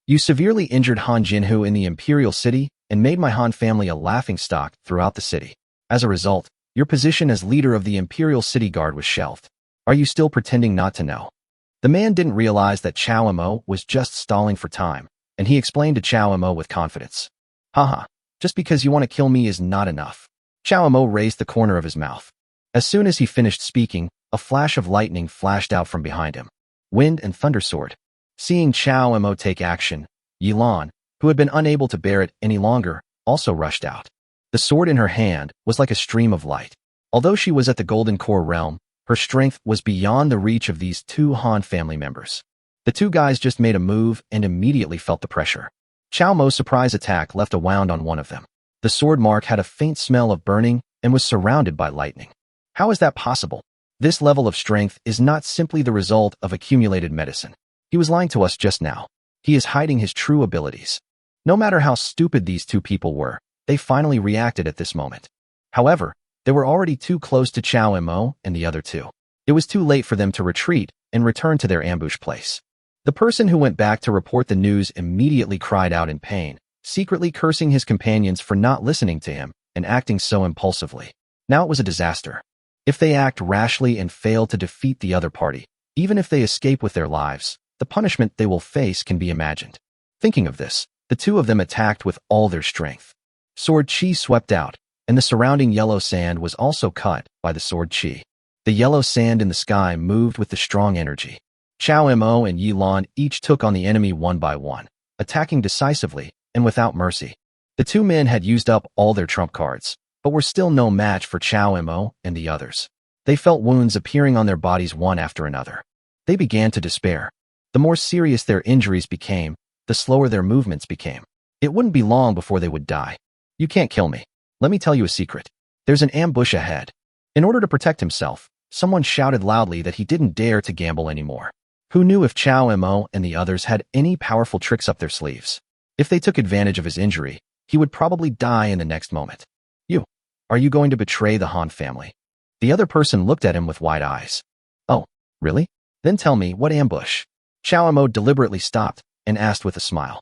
You severely injured Han Jinhu in the Imperial City and made my Han family a laughingstock throughout the city. As a result, your position as leader of the Imperial City Guard was shelved. Are you still pretending not to know? The man didn't realize that Chao Mo was just stalling for time, and he explained to Chao Mo with confidence. Haha, just because you want to kill me is not enough. Chao Mo raised the corner of his mouth. As soon as he finished speaking, a flash of lightning flashed out from behind him. Wind and thunder sword. Seeing Chao Mo take action, Yilan, who had been unable to bear it any longer, also rushed out. The sword in her hand was like a stream of light. Although she was at the Golden Core realm, her strength was beyond the reach of these two Han family members. The two guys just made a move and immediately felt the pressure. Chao Mo's surprise attack left a wound on one of them. The sword mark had a faint smell of burning and was surrounded by lightning. How is that possible? This level of strength is not simply the result of accumulated medicine. He was lying to us just now. He is hiding his true abilities. No matter how stupid these two people were, they finally reacted at this moment. However, they were already too close to Chow Mo and the other two. It was too late for them to retreat and return to their ambush place. The person who went back to report the news immediately cried out in pain, secretly cursing his companions for not listening to him and acting so impulsively. Now it was a disaster. If they act rashly and fail to defeat the other party, even if they escape with their lives, the punishment they will face can be imagined. Thinking of this, the two of them attacked with all their strength. Sword chi swept out, and the surrounding yellow sand was also cut by the sword chi. The yellow sand in the sky moved with the strong energy. Chow Mo and Yi Lan each took on the enemy one by one, attacking decisively and without mercy. The two men had used up all their trump cards, but were still no match for Chow Mo and the others. They felt wounds appearing on their bodies one after another. They began to despair. The more serious their injuries became, the slower their movements became. It wouldn't be long before they would die. You can't kill me. Let me tell you a secret. There's an ambush ahead. In order to protect himself, someone shouted loudly that he didn't dare to gamble anymore. Who knew if Chow Mo and the others had any powerful tricks up their sleeves? If they took advantage of his injury, he would probably die in the next moment. Are you going to betray the Han family? The other person looked at him with wide eyes. Oh, really? Then tell me, what ambush? Chow Mo deliberately stopped and asked with a smile.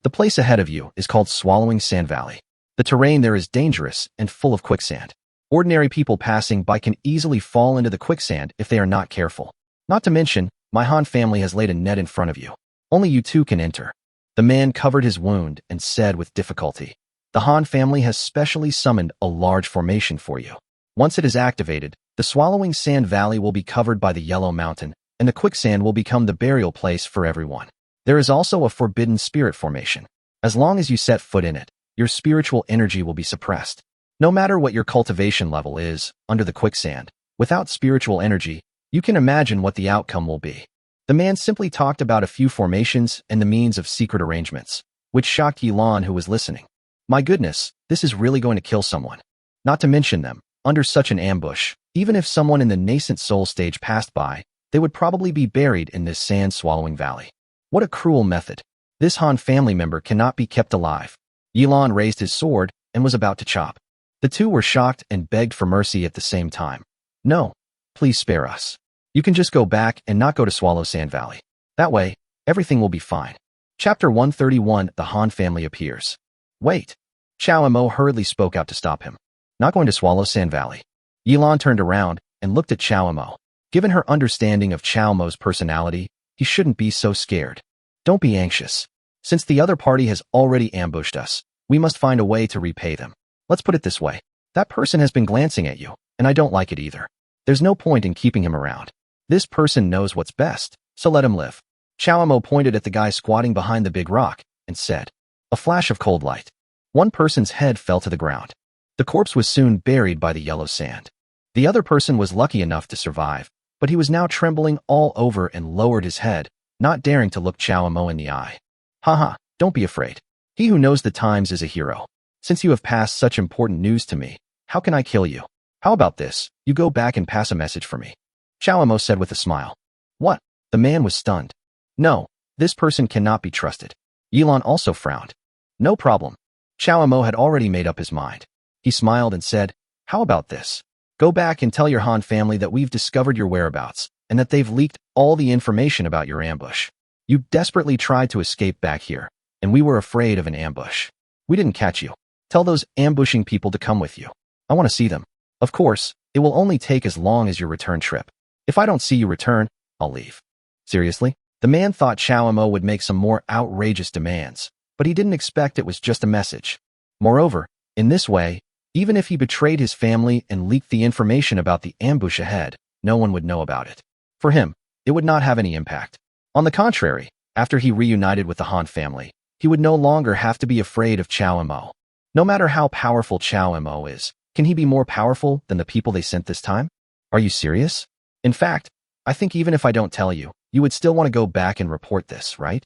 The place ahead of you is called Swallowing Sand Valley. The terrain there is dangerous and full of quicksand. Ordinary people passing by can easily fall into the quicksand if they are not careful. Not to mention, my Han family has laid a net in front of you. Only you two can enter. The man covered his wound and said with difficulty, the Han family has specially summoned a large formation for you. Once it is activated, the Swallowing Sand Valley will be covered by the Yellow Mountain, and the quicksand will become the burial place for everyone. There is also a forbidden spirit formation. As long as you set foot in it, your spiritual energy will be suppressed. No matter what your cultivation level is, under the quicksand, without spiritual energy, you can imagine what the outcome will be. The man simply talked about a few formations and the means of secret arrangements, which shocked Yi Lan, who was listening. My goodness, this is really going to kill someone. Not to mention them, under such an ambush, even if someone in the nascent soul stage passed by, they would probably be buried in this sand-swallowing valley. What a cruel method. This Han family member cannot be kept alive. Yi Lan raised his sword and was about to chop. The two were shocked and begged for mercy at the same time. No, please spare us. You can just go back and not go to Swallow Sand Valley. That way, everything will be fine. Chapter 131, The Han Family Appears. Wait. Chow Mo hurriedly spoke out to stop him. Not going to Swallow Sand Valley. Yi Lan turned around and looked at Chow Mo. Given her understanding of Chow Mo's personality, he shouldn't be so scared. Don't be anxious. Since the other party has already ambushed us, we must find a way to repay them. Let's put it this way. That person has been glancing at you, and I don't like it either. There's no point in keeping him around. This person knows what's best, so let him live. Chow Mo pointed at the guy squatting behind the big rock and said, a flash of cold light. One person's head fell to the ground. The corpse was soon buried by the yellow sand. The other person was lucky enough to survive, but he was now trembling all over and lowered his head, not daring to look Chow Mo in the eye. Haha, don't be afraid. He who knows the times is a hero. Since you have passed such important news to me, how can I kill you? How about this? You go back and pass a message for me. Chow Mo said with a smile. What? The man was stunned. No, this person cannot be trusted. Yi Lan also frowned. No problem. Chow Mo had already made up his mind. He smiled and said, how about this? Go back and tell your Han family that we've discovered your whereabouts and that they've leaked all the information about your ambush. You desperately tried to escape back here, and we were afraid of an ambush. We didn't catch you. Tell those ambushing people to come with you. I want to see them. Of course, it will only take as long as your return trip. If I don't see you return, I'll leave. Seriously? The man thought Chow Mo would make some more outrageous demands, but he didn't expect it was just a message. Moreover, in this way, even if he betrayed his family and leaked the information about the ambush ahead, no one would know about it. For him, it would not have any impact. On the contrary, after he reunited with the Han family, he would no longer have to be afraid of Chow Mo. No matter how powerful Chow Mo is, can he be more powerful than the people they sent this time? Are you serious? In fact, I think even if I don't tell you, you would still want to go back and report this, right?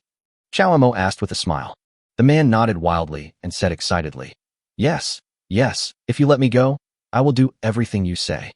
Chow Mo asked with a smile. The man nodded wildly and said excitedly, yes, if you let me go, I will do everything you say.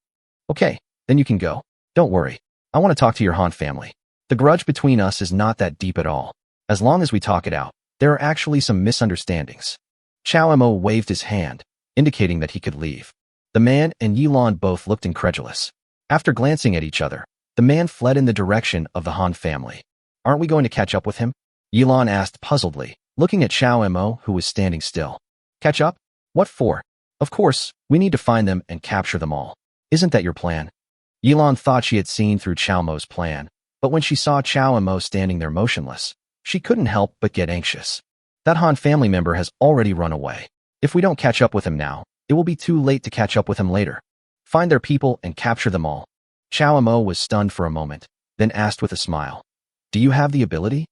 Okay, then you can go. Don't worry. I want to talk to your Han family. The grudge between us is not that deep at all. As long as we talk it out, there are actually some misunderstandings. Chow Mo waved his hand, indicating that he could leave. The man and Yilan both looked incredulous. After glancing at each other, the man fled in the direction of the Han family. Aren't we going to catch up with him? Yilan asked puzzledly, looking at Chow Mo, who was standing still. Catch up? What for? Of course, we need to find them and capture them all. Isn't that your plan? Yilan thought she had seen through Chow Mo's plan, but when she saw Chow Mo standing there motionless, she couldn't help but get anxious. That Han family member has already run away. If we don't catch up with him now, it will be too late to catch up with him later. Find their people and capture them all. Chow Mo was stunned for a moment, then asked with a smile. Do you have the ability?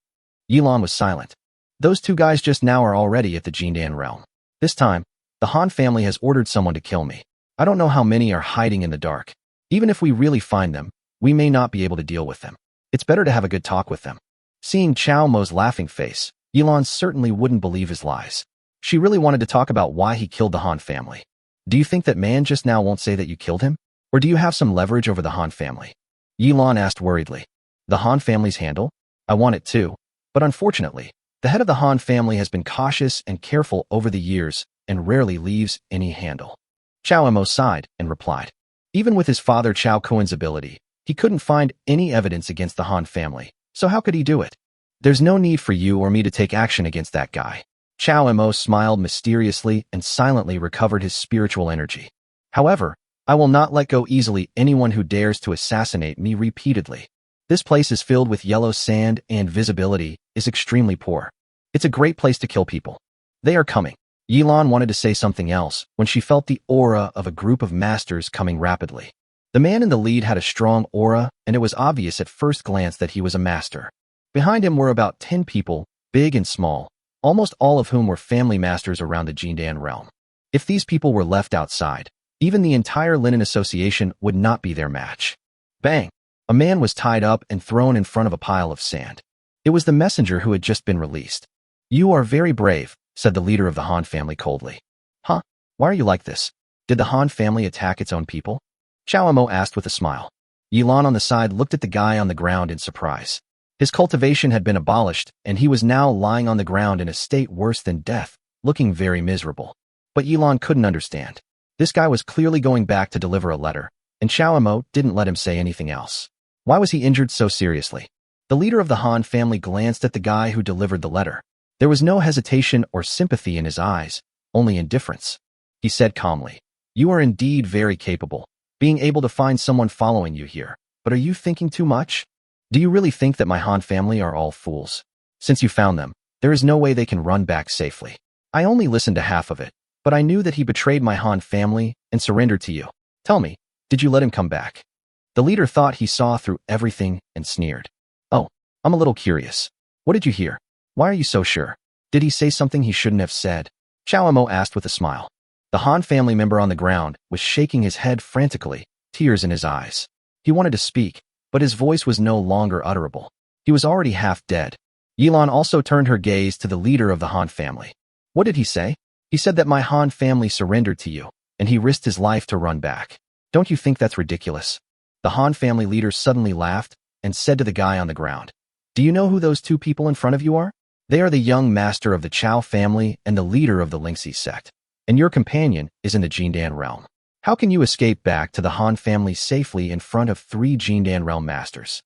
Yilan was silent. Those two guys just now are already at the Jindan realm. This time, the Han family has ordered someone to kill me. I don't know how many are hiding in the dark. Even if we really find them, we may not be able to deal with them. It's better to have a good talk with them. Seeing Chow Mo's laughing face, Yilan certainly wouldn't believe his lies. She really wanted to talk about why he killed the Han family. Do you think that man just now won't say that you killed him? Or do you have some leverage over the Han family? Yilan asked worriedly. The Han family's handle? I want it too. But unfortunately, the head of the Han family has been cautious and careful over the years and rarely leaves any handle. Chow Mo sighed and replied. Even with his father Chow Kuan's ability, he couldn't find any evidence against the Han family, so how could he do it? There's no need for you or me to take action against that guy. Chow Mo smiled mysteriously and silently recovered his spiritual energy. However, I will not let go easily anyone who dares to assassinate me repeatedly. This place is filled with yellow sand and visibility is extremely poor. It's a great place to kill people. They are coming. Yilan wanted to say something else when she felt the aura of a group of masters coming rapidly. The man in the lead had a strong aura, and it was obvious at first glance that he was a master. Behind him were about 10 people, big and small, almost all of whom were family masters around the Jindan realm. If these people were left outside, even the entire Linen Association would not be their match. Bang! A man was tied up and thrown in front of a pile of sand. It was the messenger who had just been released. You are very brave, said the leader of the Han family coldly. Huh? Why are you like this? Did the Han family attack its own people? Chow Mo asked with a smile. Yilan on the side looked at the guy on the ground in surprise. His cultivation had been abolished, and he was now lying on the ground in a state worse than death, looking very miserable. But Yilan couldn't understand. This guy was clearly going back to deliver a letter, and Chow Mo didn't let him say anything else. Why was he injured so seriously? The leader of the Han family glanced at the guy who delivered the letter. There was no hesitation or sympathy in his eyes, only indifference. He said calmly, You are indeed very capable, being able to find someone following you here, but are you thinking too much? Do you really think that my Han family are all fools? Since you found them, there is no way they can run back safely. I only listened to half of it, but I knew that he betrayed my Han family and surrendered to you. Tell me, did you let him come back? The leader thought he saw through everything and sneered. Oh, I'm a little curious. What did you hear? Why are you so sure? Did he say something he shouldn't have said? Chow Mo asked with a smile. The Han family member on the ground was shaking his head frantically, tears in his eyes. He wanted to speak, but his voice was no longer utterable. He was already half dead. Yilan also turned her gaze to the leader of the Han family. What did he say? He said that my Han family surrendered to you, and he risked his life to run back. Don't you think that's ridiculous? The Han family leader suddenly laughed and said to the guy on the ground, Do you know who those two people in front of you are? They are the young master of the Chow family and the leader of the Lingxi sect, and your companion is in the Jindan realm. How can you escape back to the Han family safely in front of 3 Jindan realm masters?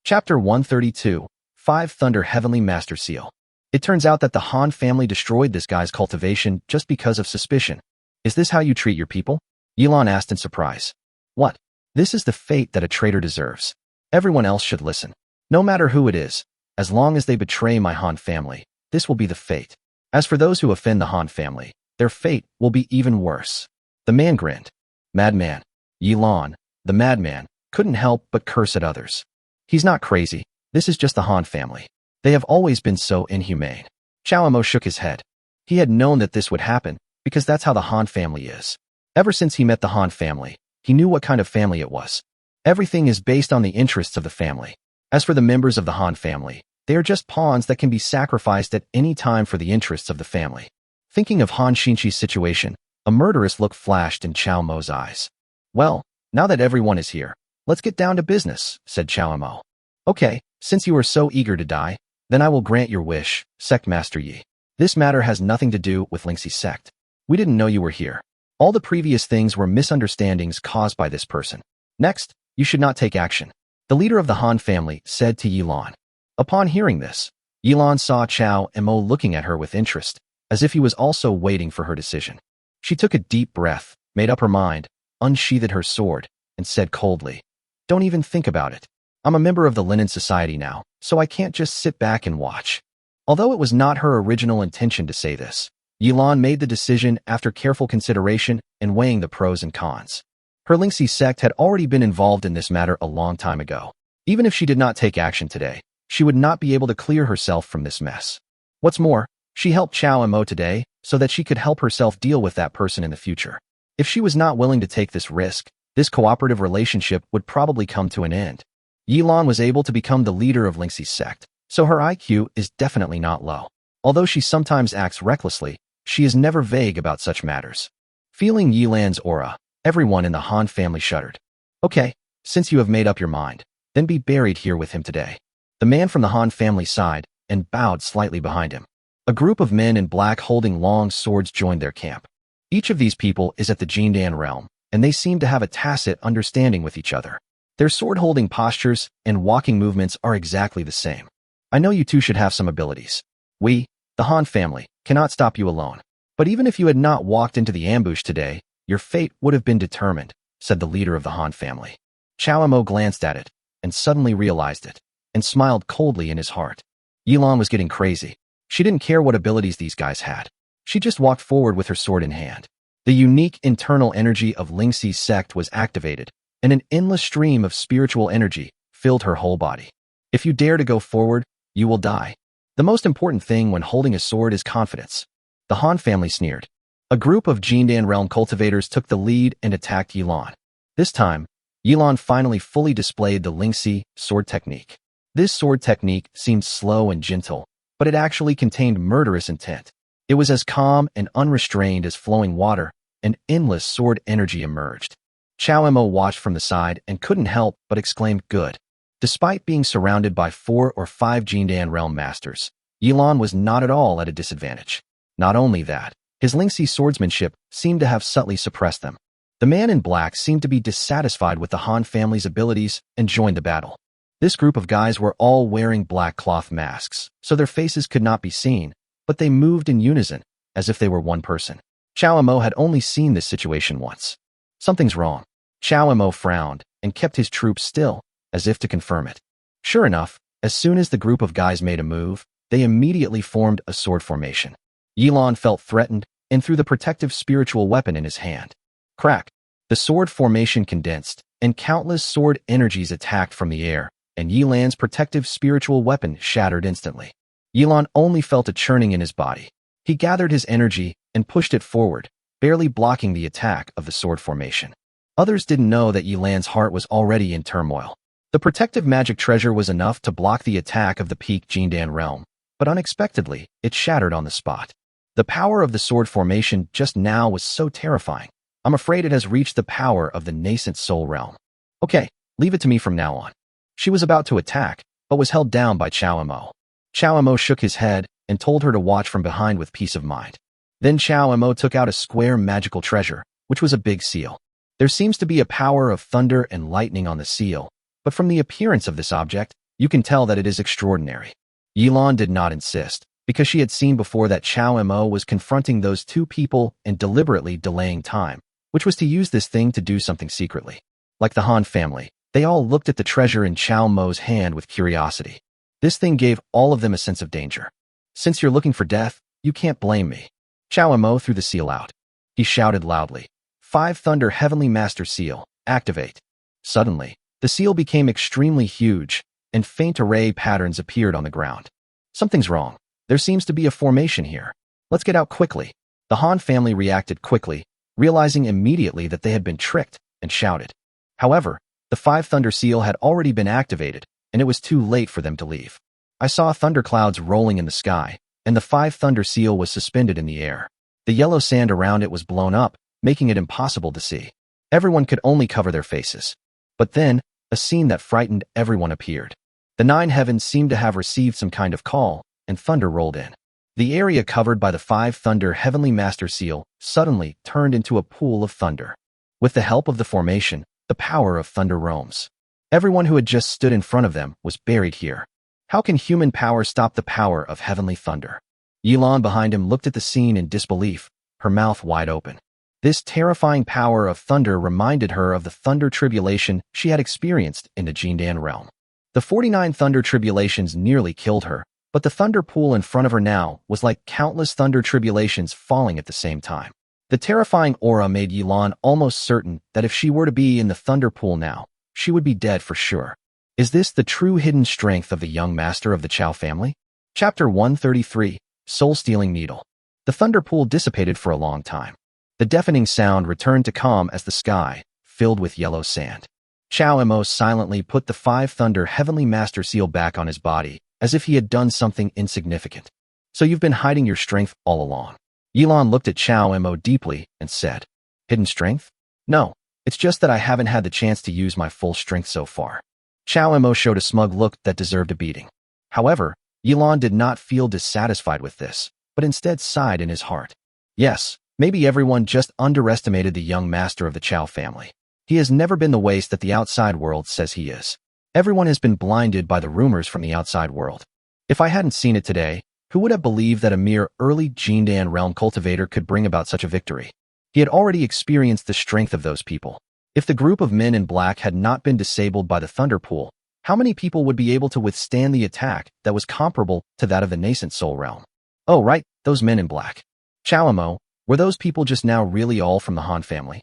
Chapter 132, 5 Thunder Heavenly Master Seal. It turns out that the Han family destroyed this guy's cultivation just because of suspicion. Is this how you treat your people? Yilan asked in surprise. What? This is the fate that a traitor deserves. Everyone else should listen. No matter who it is, as long as they betray my Han family, this will be the fate. As for those who offend the Han family, their fate will be even worse. The man grinned. Madman. Yilan, the madman, couldn't help but curse at others. He's not crazy. This is just the Han family. They have always been so inhumane. Chow Mo shook his head. He had known that this would happen, because that's how the Han family is. Ever since he met the Han family, he knew what kind of family it was. Everything is based on the interests of the family. As for the members of the Han family, they are just pawns that can be sacrificed at any time for the interests of the family. Thinking of Han Xinqi's situation, a murderous look flashed in Chow Mo's eyes. Well, now that everyone is here, Let's get down to business, said Chao. Okay, since you are so eager to die, then I will grant your wish, Sect Master Yi. This matter has nothing to do with Lingxi's sect. We didn't know you were here. All the previous things were misunderstandings caused by this person. Next, you should not take action. The leader of the Han family said to Yilan. Upon hearing this, Yilan saw Chao looking at her with interest, as if he was also waiting for her decision. She took a deep breath, made up her mind, unsheathed her sword, and said coldly, "Don't even think about it. I'm a member of the Linen Society now, so I can't just sit back and watch." Although it was not her original intention to say this, Yilan made the decision after careful consideration and weighing the pros and cons. Her Lingxi sect had already been involved in this matter a long time ago. Even if she did not take action today, she would not be able to clear herself from this mess. What's more, she helped Chao today so that she could help herself deal with that person in the future. If she was not willing to take this risk, this cooperative relationship would probably come to an end. Yilan was able to become the leader of Lingxi's sect, so her IQ is definitely not low. Although she sometimes acts recklessly, she is never vague about such matters. Feeling Yilan's aura, everyone in the Han family shuddered. Okay, since you have made up your mind, then be buried here with him today. The man from the Han family sighed and bowed slightly behind him. A group of men in black holding long swords joined their camp. Each of these people is at the Jindan realm, and they seem to have a tacit understanding with each other. Their sword-holding postures and walking movements are exactly the same. I know you two should have some abilities. We, the Han family, cannot stop you alone. But even if you had not walked into the ambush today, your fate would have been determined, said the leader of the Han family. Chao glanced at it, and suddenly realized it, and smiled coldly in his heart. Yilan was getting crazy. She didn't care what abilities these guys had. She just walked forward with her sword in hand. The unique internal energy of Lingxi's sect was activated, and an endless stream of spiritual energy filled her whole body. If you dare to go forward, you will die. The most important thing when holding a sword is confidence. The Han family sneered. A group of Jindan realm cultivators took the lead and attacked Yilan. This time, Yilan finally fully displayed the Lingxi sword technique. This sword technique seemed slow and gentle, but it actually contained murderous intent. It was as calm and unrestrained as flowing water, and endless sword energy emerged. Chao watched from the side and couldn't help but exclaim, "Good." Despite being surrounded by 4 or 5 Jindan realm masters, Yilan was not at all at a disadvantage. Not only that, his Lingxi swordsmanship seemed to have subtly suppressed them. The man in black seemed to be dissatisfied with the Han family's abilities and joined the battle. This group of guys were all wearing black cloth masks, so their faces could not be seen, but they moved in unison, as if they were one person. Chao had only seen this situation once. Something's wrong. Chao frowned and kept his troops still, as if to confirm it. Sure enough, as soon as the group of guys made a move, they immediately formed a sword formation. Yilan felt threatened and threw the protective spiritual weapon in his hand. Crack! The sword formation condensed, and countless sword energies attacked from the air, and Yilan's protective spiritual weapon shattered instantly. Yilan only felt a churning in his body. He gathered his energy and pushed it forward, barely blocking the attack of the sword formation. Others didn't know that Yilan's heart was already in turmoil. The protective magic treasure was enough to block the attack of the peak Jindan realm, but unexpectedly, it shattered on the spot. The power of the sword formation just now was so terrifying. I'm afraid it has reached the power of the nascent soul realm. Okay, leave it to me from now on. She was about to attack, but was held down by Chao. Chao shook his head and told her to watch from behind with peace of mind. Then Chao took out a square magical treasure, which was a big seal. There seems to be a power of thunder and lightning on the seal, but from the appearance of this object, you can tell that it is extraordinary. Yilan did not insist, because she had seen before that Chao was confronting those 2 people and deliberately delaying time, which was to use this thing to do something secretly. Like the Han family, they all looked at the treasure in Chao hand with curiosity. This thing gave all of them a sense of danger. Since you're looking for death, you can't blame me. Chao threw the seal out. He shouted loudly, 5 Thunder Heavenly Master Seal, activate. Suddenly, the seal became extremely huge, and faint array patterns appeared on the ground. Something's wrong. There seems to be a formation here. Let's get out quickly. The Han family reacted quickly, realizing immediately that they had been tricked, and shouted. However, the 5 Thunder Seal had already been activated, and it was too late for them to leave. I saw thunderclouds rolling in the sky, and the 5 Thunder Seal was suspended in the air. The yellow sand around it was blown up, making it impossible to see. Everyone could only cover their faces. But then, a scene that frightened everyone appeared. The nine heavens seemed to have received some kind of call, and thunder rolled in. The area covered by the five thunder heavenly master seal suddenly turned into a pool of thunder. With the help of the formation, the power of thunder roams. Everyone who had just stood in front of them was buried here. How can human power stop the power of heavenly thunder? Yilan behind him looked at the scene in disbelief, her mouth wide open. This terrifying power of thunder reminded her of the thunder tribulation she had experienced in the Jindan realm. The 49 thunder tribulations nearly killed her, but the thunder pool in front of her now was like countless thunder tribulations falling at the same time. The terrifying aura made Yilan almost certain that if she were to be in the thunder pool now, she would be dead for sure. Is this the true hidden strength of the young master of the Chao family? Chapter 133, Soul-Stealing Needle. The thunder pool dissipated for a long time. The deafening sound returned to calm as the sky filled with yellow sand. Chao Mo silently put the five thunder heavenly master seal back on his body, as if he had done something insignificant. So you've been hiding your strength all along. Yilan looked at Chao Mo deeply and said, Hidden strength? No, it's just that I haven't had the chance to use my full strength so far. Chao Mo showed a smug look that deserved a beating. However, Yilan did not feel dissatisfied with this, but instead sighed in his heart. Yes, maybe everyone just underestimated the young master of the Chao family. He has never been the waste that the outside world says he is. Everyone has been blinded by the rumors from the outside world. If I hadn't seen it today, who would have believed that a mere early Jindan realm cultivator could bring about such a victory? He had already experienced the strength of those people. If the group of men in black had not been disabled by the thunder pool, how many people would be able to withstand the attack that was comparable to that of the nascent soul realm? Oh right, those men in black. Chao Mo, were those people just now really all from the Han family?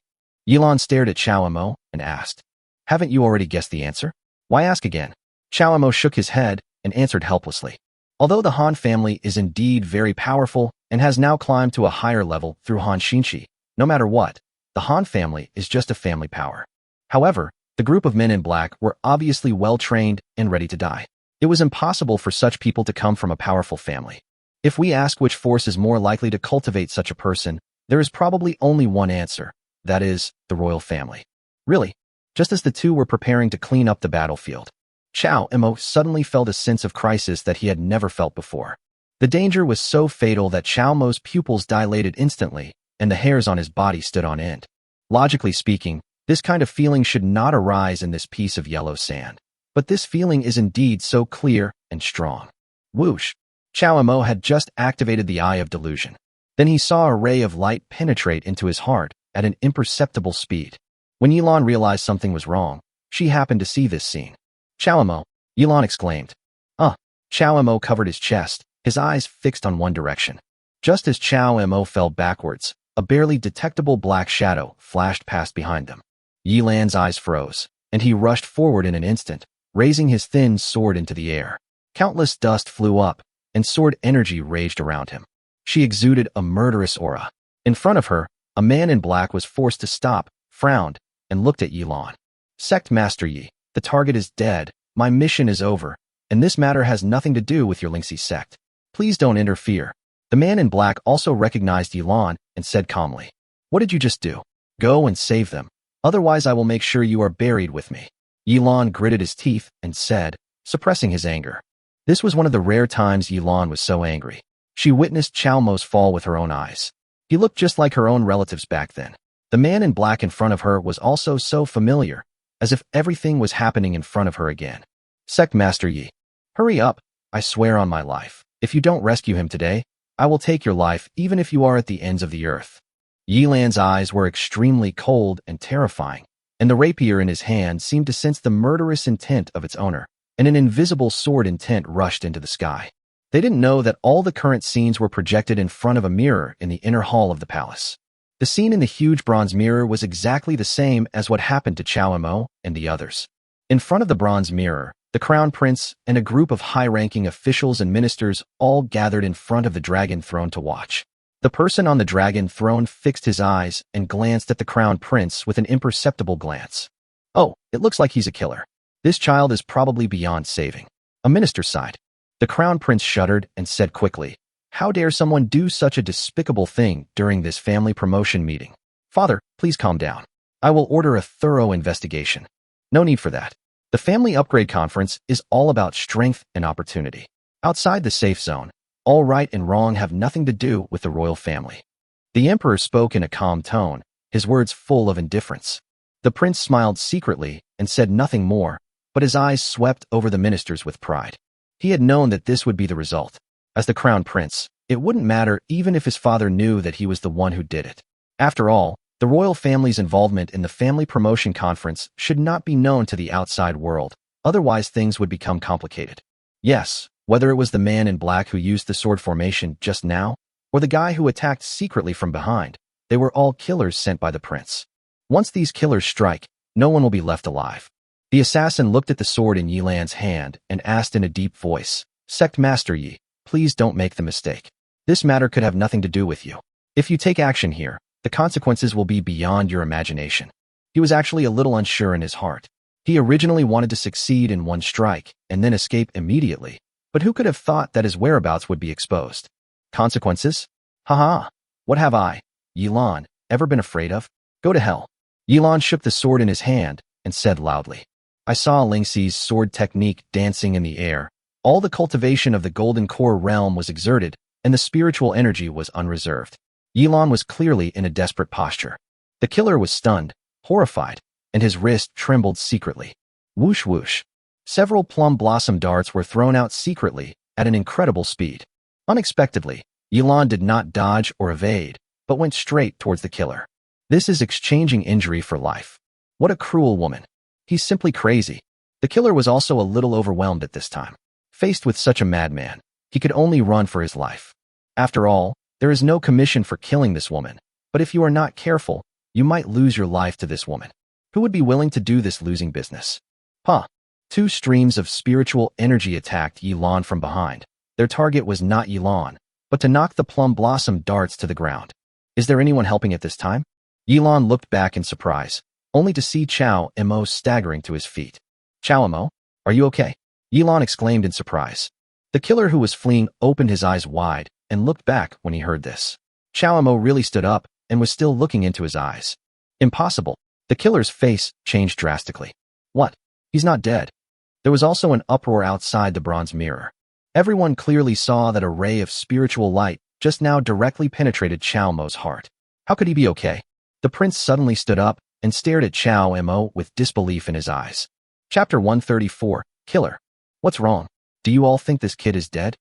Yilan stared at Chao Mo and asked, Haven't you already guessed the answer? Why ask again? Chao Mo shook his head and answered helplessly. Although the Han family is indeed very powerful and has now climbed to a higher level through Han Xinshi, no matter what, the Han family is just a family power. However, the group of men in black were obviously well-trained and ready to die. It was impossible for such people to come from a powerful family. If we ask which force is more likely to cultivate such a person, there is probably only one answer. That is, the royal family. Really? Just as the two were preparing to clean up the battlefield, Chao Mo suddenly felt a sense of crisis that he had never felt before. The danger was so fatal that Chao Mo's pupils dilated instantly, and the hairs on his body stood on end. Logically speaking, this kind of feeling should not arise in this piece of yellow sand. But this feeling is indeed so clear and strong. Whoosh! Chao Mo had just activated the Eye of Delusion. Then he saw a ray of light penetrate into his heart at an imperceptible speed. When Yilan realized something was wrong, she happened to see this scene. Chao Mo, Yilan exclaimed. Chao Mo covered his chest, his eyes fixed on one direction. Just as Chao Mo fell backwards, a barely detectable black shadow flashed past behind them. Yilan's eyes froze, and he rushed forward in an instant, raising his thin sword into the air. Countless dust flew up, and sword energy raged around him. She exuded a murderous aura. In front of her, a man in black was forced to stop, frowned, and looked at Yilan. Sect Master Yi, the target is dead, my mission is over, and this matter has nothing to do with your Lingxi sect. Please don't interfere. The man in black also recognized Yilan and said calmly, What did you just do? Go and save them. Otherwise I will make sure you are buried with me. Yilan gritted his teeth and said, suppressing his anger. This was one of the rare times Yilan was so angry. She witnessed Chao Mo's fall with her own eyes. He looked just like her own relatives back then. The man in black in front of her was also so familiar, as if everything was happening in front of her again. Sect Master Yi, hurry up, I swear on my life. If you don't rescue him today, I will take your life even if you are at the ends of the earth. Yilan's eyes were extremely cold and terrifying, and the rapier in his hand seemed to sense the murderous intent of its owner, and an invisible sword intent rushed into the sky. They didn't know that all the current scenes were projected in front of a mirror in the inner hall of the palace. The scene in the huge bronze mirror was exactly the same as what happened to Chao Mo and the others. In front of the bronze mirror, the crown prince and a group of high-ranking officials and ministers all gathered in front of the dragon throne to watch. The person on the dragon throne fixed his eyes and glanced at the crown prince with an imperceptible glance. Oh, it looks like he's a killer. This child is probably beyond saving. A minister sighed. The crown prince shuddered and said quickly, How dare someone do such a despicable thing during this family promotion meeting? Father, please calm down. I will order a thorough investigation. No need for that. The family upgrade conference is all about strength and opportunity. Outside the safe zone, all right and wrong have nothing to do with the royal family. The emperor spoke in a calm tone, his words full of indifference. The prince smiled secretly and said nothing more, but his eyes swept over the ministers with pride. He had known that this would be the result. As the crown prince, it wouldn't matter even if his father knew that he was the one who did it. After all, the royal family's involvement in the family promotion conference should not be known to the outside world, otherwise things would become complicated. Yes, whether it was the man in black who used the sword formation just now, or the guy who attacked secretly from behind, they were all killers sent by the prince. Once these killers strike, no one will be left alive. The assassin looked at the sword in Yilan's hand and asked in a deep voice, "Sect Master Yi, please don't make the mistake. This matter could have nothing to do with you. If you take action here, the consequences will be beyond your imagination." He was actually a little unsure in his heart. He originally wanted to succeed in one strike and then escape immediately, but who could have thought that his whereabouts would be exposed? Consequences? Haha, what have I, Yilan, ever been afraid of? Go to hell. Yilan shook the sword in his hand and said loudly. I saw Lingxi's sword technique dancing in the air. All the cultivation of the golden core realm was exerted, and the spiritual energy was unreserved. Yilan was clearly in a desperate posture. The killer was stunned, horrified, and his wrist trembled secretly. Whoosh whoosh. Several plum blossom darts were thrown out secretly at an incredible speed. Unexpectedly, Yilan did not dodge or evade, but went straight towards the killer. This is exchanging injury for life. What a cruel woman. He's simply crazy. The killer was also a little overwhelmed at this time. Faced with such a madman, he could only run for his life. After all, there is no commission for killing this woman, but if you are not careful, you might lose your life to this woman. Who would be willing to do this losing business? Two streams of spiritual energy attacked Yilan from behind. Their target was not Yilan, but to knock the plum blossom darts to the ground. Is there anyone helping at this time? Yilan looked back in surprise, only to see Chao Mo staggering to his feet. Chao Mo, are you okay? Yilan exclaimed in surprise. The killer who was fleeing opened his eyes wide and looked back when he heard this. Chao Mo really stood up and was still looking into his eyes. Impossible. The killer's face changed drastically. What? He's not dead. There was also an uproar outside the bronze mirror. Everyone clearly saw that a ray of spiritual light just now directly penetrated Chao Mo's heart. How could he be okay? The prince suddenly stood up and stared at Chao Mo with disbelief in his eyes. Chapter 134, Killer. What's wrong? Do you all think this kid is dead?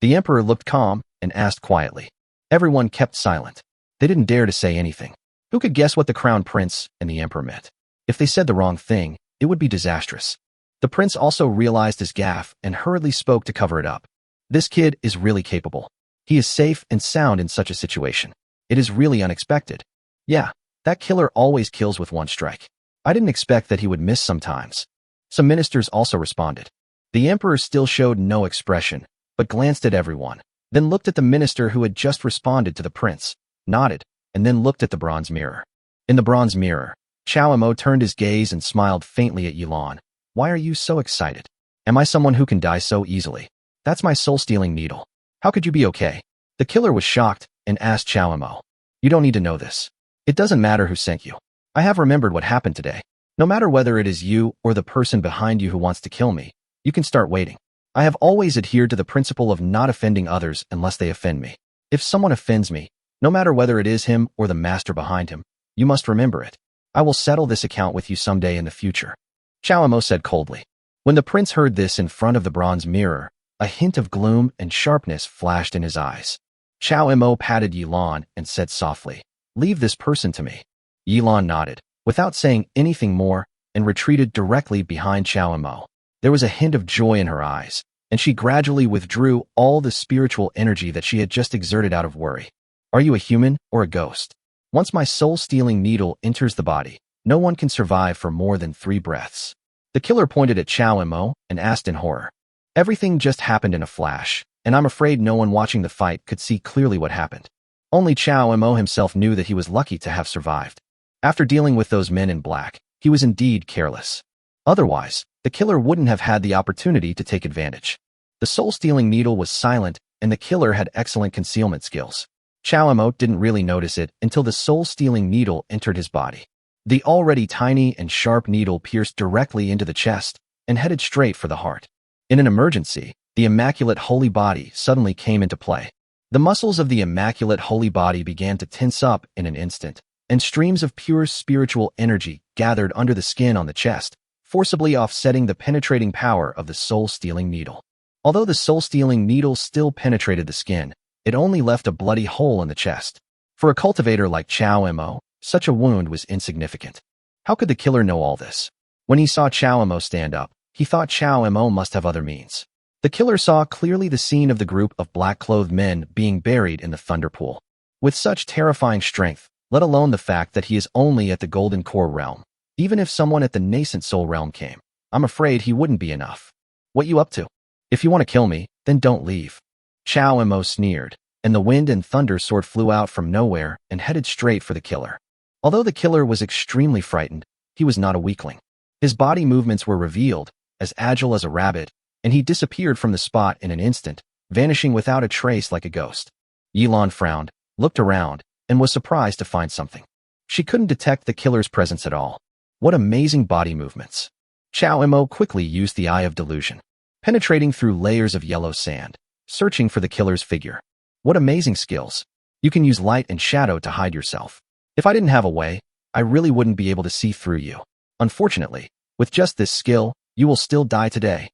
The emperor looked calm and asked quietly. Everyone kept silent. They didn't dare to say anything. Who could guess what the crown prince and the emperor meant? If they said the wrong thing, it would be disastrous. The prince also realized his gaffe and hurriedly spoke to cover it up. This kid is really capable. He is safe and sound in such a situation. It is really unexpected. Yeah, that killer always kills with one strike. I didn't expect that he would miss sometimes. Some ministers also responded. The emperor still showed no expression, but glanced at everyone, then looked at the minister who had just responded to the prince, nodded, and then looked at the bronze mirror. In the bronze mirror, Chao Mo turned his gaze and smiled faintly at Yilan. Why are you so excited? Am I someone who can die so easily? That's my soul-stealing needle. How could you be okay? The killer was shocked and asked Chao Mo. You don't need to know this. It doesn't matter who sent you. I have remembered what happened today. No matter whether it is you or the person behind you who wants to kill me, you can start waiting. I have always adhered to the principle of not offending others unless they offend me. If someone offends me, no matter whether it is him or the master behind him, you must remember it. I will settle this account with you someday in the future. Chao Mo said coldly. When the prince heard this in front of the bronze mirror, a hint of gloom and sharpness flashed in his eyes. Chao Mo patted Yilan and said softly, Leave this person to me. Yilan nodded, without saying anything more, and retreated directly behind Chao Mo. There was a hint of joy in her eyes, and she gradually withdrew all the spiritual energy that she had just exerted out of worry. Are you a human or a ghost? Once my soul-stealing needle enters the body, no one can survive for more than 3 breaths. The killer pointed at Chao Mo and asked in horror. Everything just happened in a flash, and I'm afraid no one watching the fight could see clearly what happened. Only Chao Mo himself knew that he was lucky to have survived. After dealing with those men in black, he was indeed careless. Otherwise, the killer wouldn't have had the opportunity to take advantage. The soul-stealing needle was silent, and the killer had excellent concealment skills. Chao Mo didn't really notice it until the soul-stealing needle entered his body. The already tiny and sharp needle pierced directly into the chest and headed straight for the heart. In an emergency, the immaculate holy body suddenly came into play. The muscles of the immaculate holy body began to tense up in an instant, and streams of pure spiritual energy gathered under the skin on the chest, forcibly offsetting the penetrating power of the soul-stealing needle. Although the soul-stealing needle still penetrated the skin, it only left a bloody hole in the chest. For a cultivator like Chow Mo, such a wound was insignificant. How could the killer know all this? When he saw Chow Mo stand up, he thought Chow Mo must have other means. The killer saw clearly the scene of the group of black-clothed men being buried in the thunder pool. With such terrifying strength, let alone the fact that he is only at the golden core realm, even if someone at the nascent soul realm came, I'm afraid he wouldn't be enough. What you up to? If you want to kill me, then don't leave. Chow Mo sneered, and the wind and thunder sword flew out from nowhere and headed straight for the killer. Although the killer was extremely frightened, he was not a weakling. His body movements were revealed, as agile as a rabbit, and he disappeared from the spot in an instant, vanishing without a trace like a ghost. Yilan frowned, looked around, and was surprised to find something. She couldn't detect the killer's presence at all. What amazing body movements. Chow Mo quickly used the Eye of Delusion, penetrating through layers of yellow sand, searching for the killer's figure. What amazing skills. You can use light and shadow to hide yourself. If I didn't have a way, I really wouldn't be able to see through you. Unfortunately, with just this skill, you will still die today.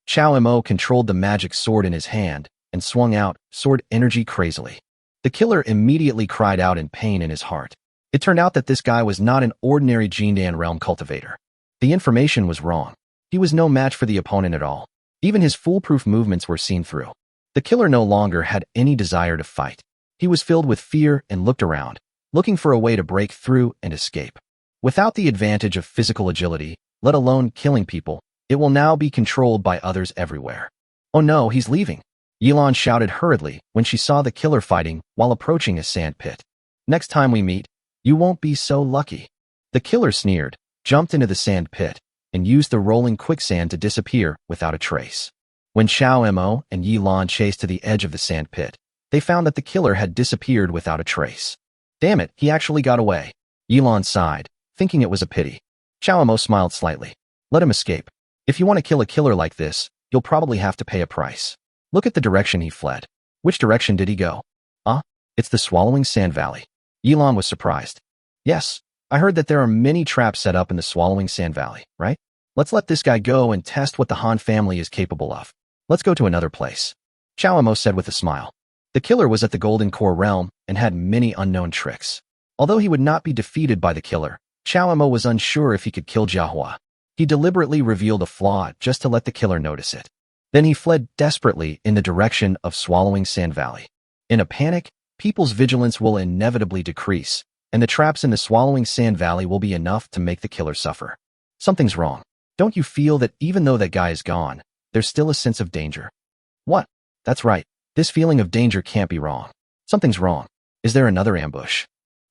Chow Mo controlled the magic sword in his hand and swung out sword energy crazily. The killer immediately cried out in pain in his heart. It turned out that this guy was not an ordinary Jindan realm cultivator. The information was wrong. He was no match for the opponent at all. Even his foolproof movements were seen through. The killer no longer had any desire to fight. He was filled with fear and looked around, looking for a way to break through and escape. Without the advantage of physical agility, let alone killing people, it will now be controlled by others everywhere. Oh no, he's leaving. Yilan shouted hurriedly when she saw the killer fighting while approaching a sand pit. Next time we meet, you won't be so lucky. The killer sneered, jumped into the sand pit, and used the rolling quicksand to disappear without a trace. When Chow Mo and Yilan chased to the edge of the sand pit, they found that the killer had disappeared without a trace. Damn it, he actually got away. Yilan sighed, thinking it was a pity. Chow Mo smiled slightly. Let him escape. If you want to kill a killer like this, you'll probably have to pay a price. Look at the direction he fled. Which direction did he go? It's the Swallowing Sand Valley. Yilan was surprised. Yes, I heard that there are many traps set up in the Swallowing Sand Valley, right? Let's let this guy go and test what the Han family is capable of. Let's go to another place. Chow Mo said with a smile. The killer was at the Golden Core realm and had many unknown tricks. Although he would not be defeated by the killer, Chow Mo was unsure if he could kill Jiahua. He deliberately revealed a flaw just to let the killer notice it. Then he fled desperately in the direction of Swallowing Sand Valley. In a panic, people's vigilance will inevitably decrease, and the traps in the Swallowing Sand Valley will be enough to make the killer suffer. Something's wrong. Don't you feel that even though that guy is gone, there's still a sense of danger? What? That's right. This feeling of danger can't be wrong. Something's wrong. Is there another ambush?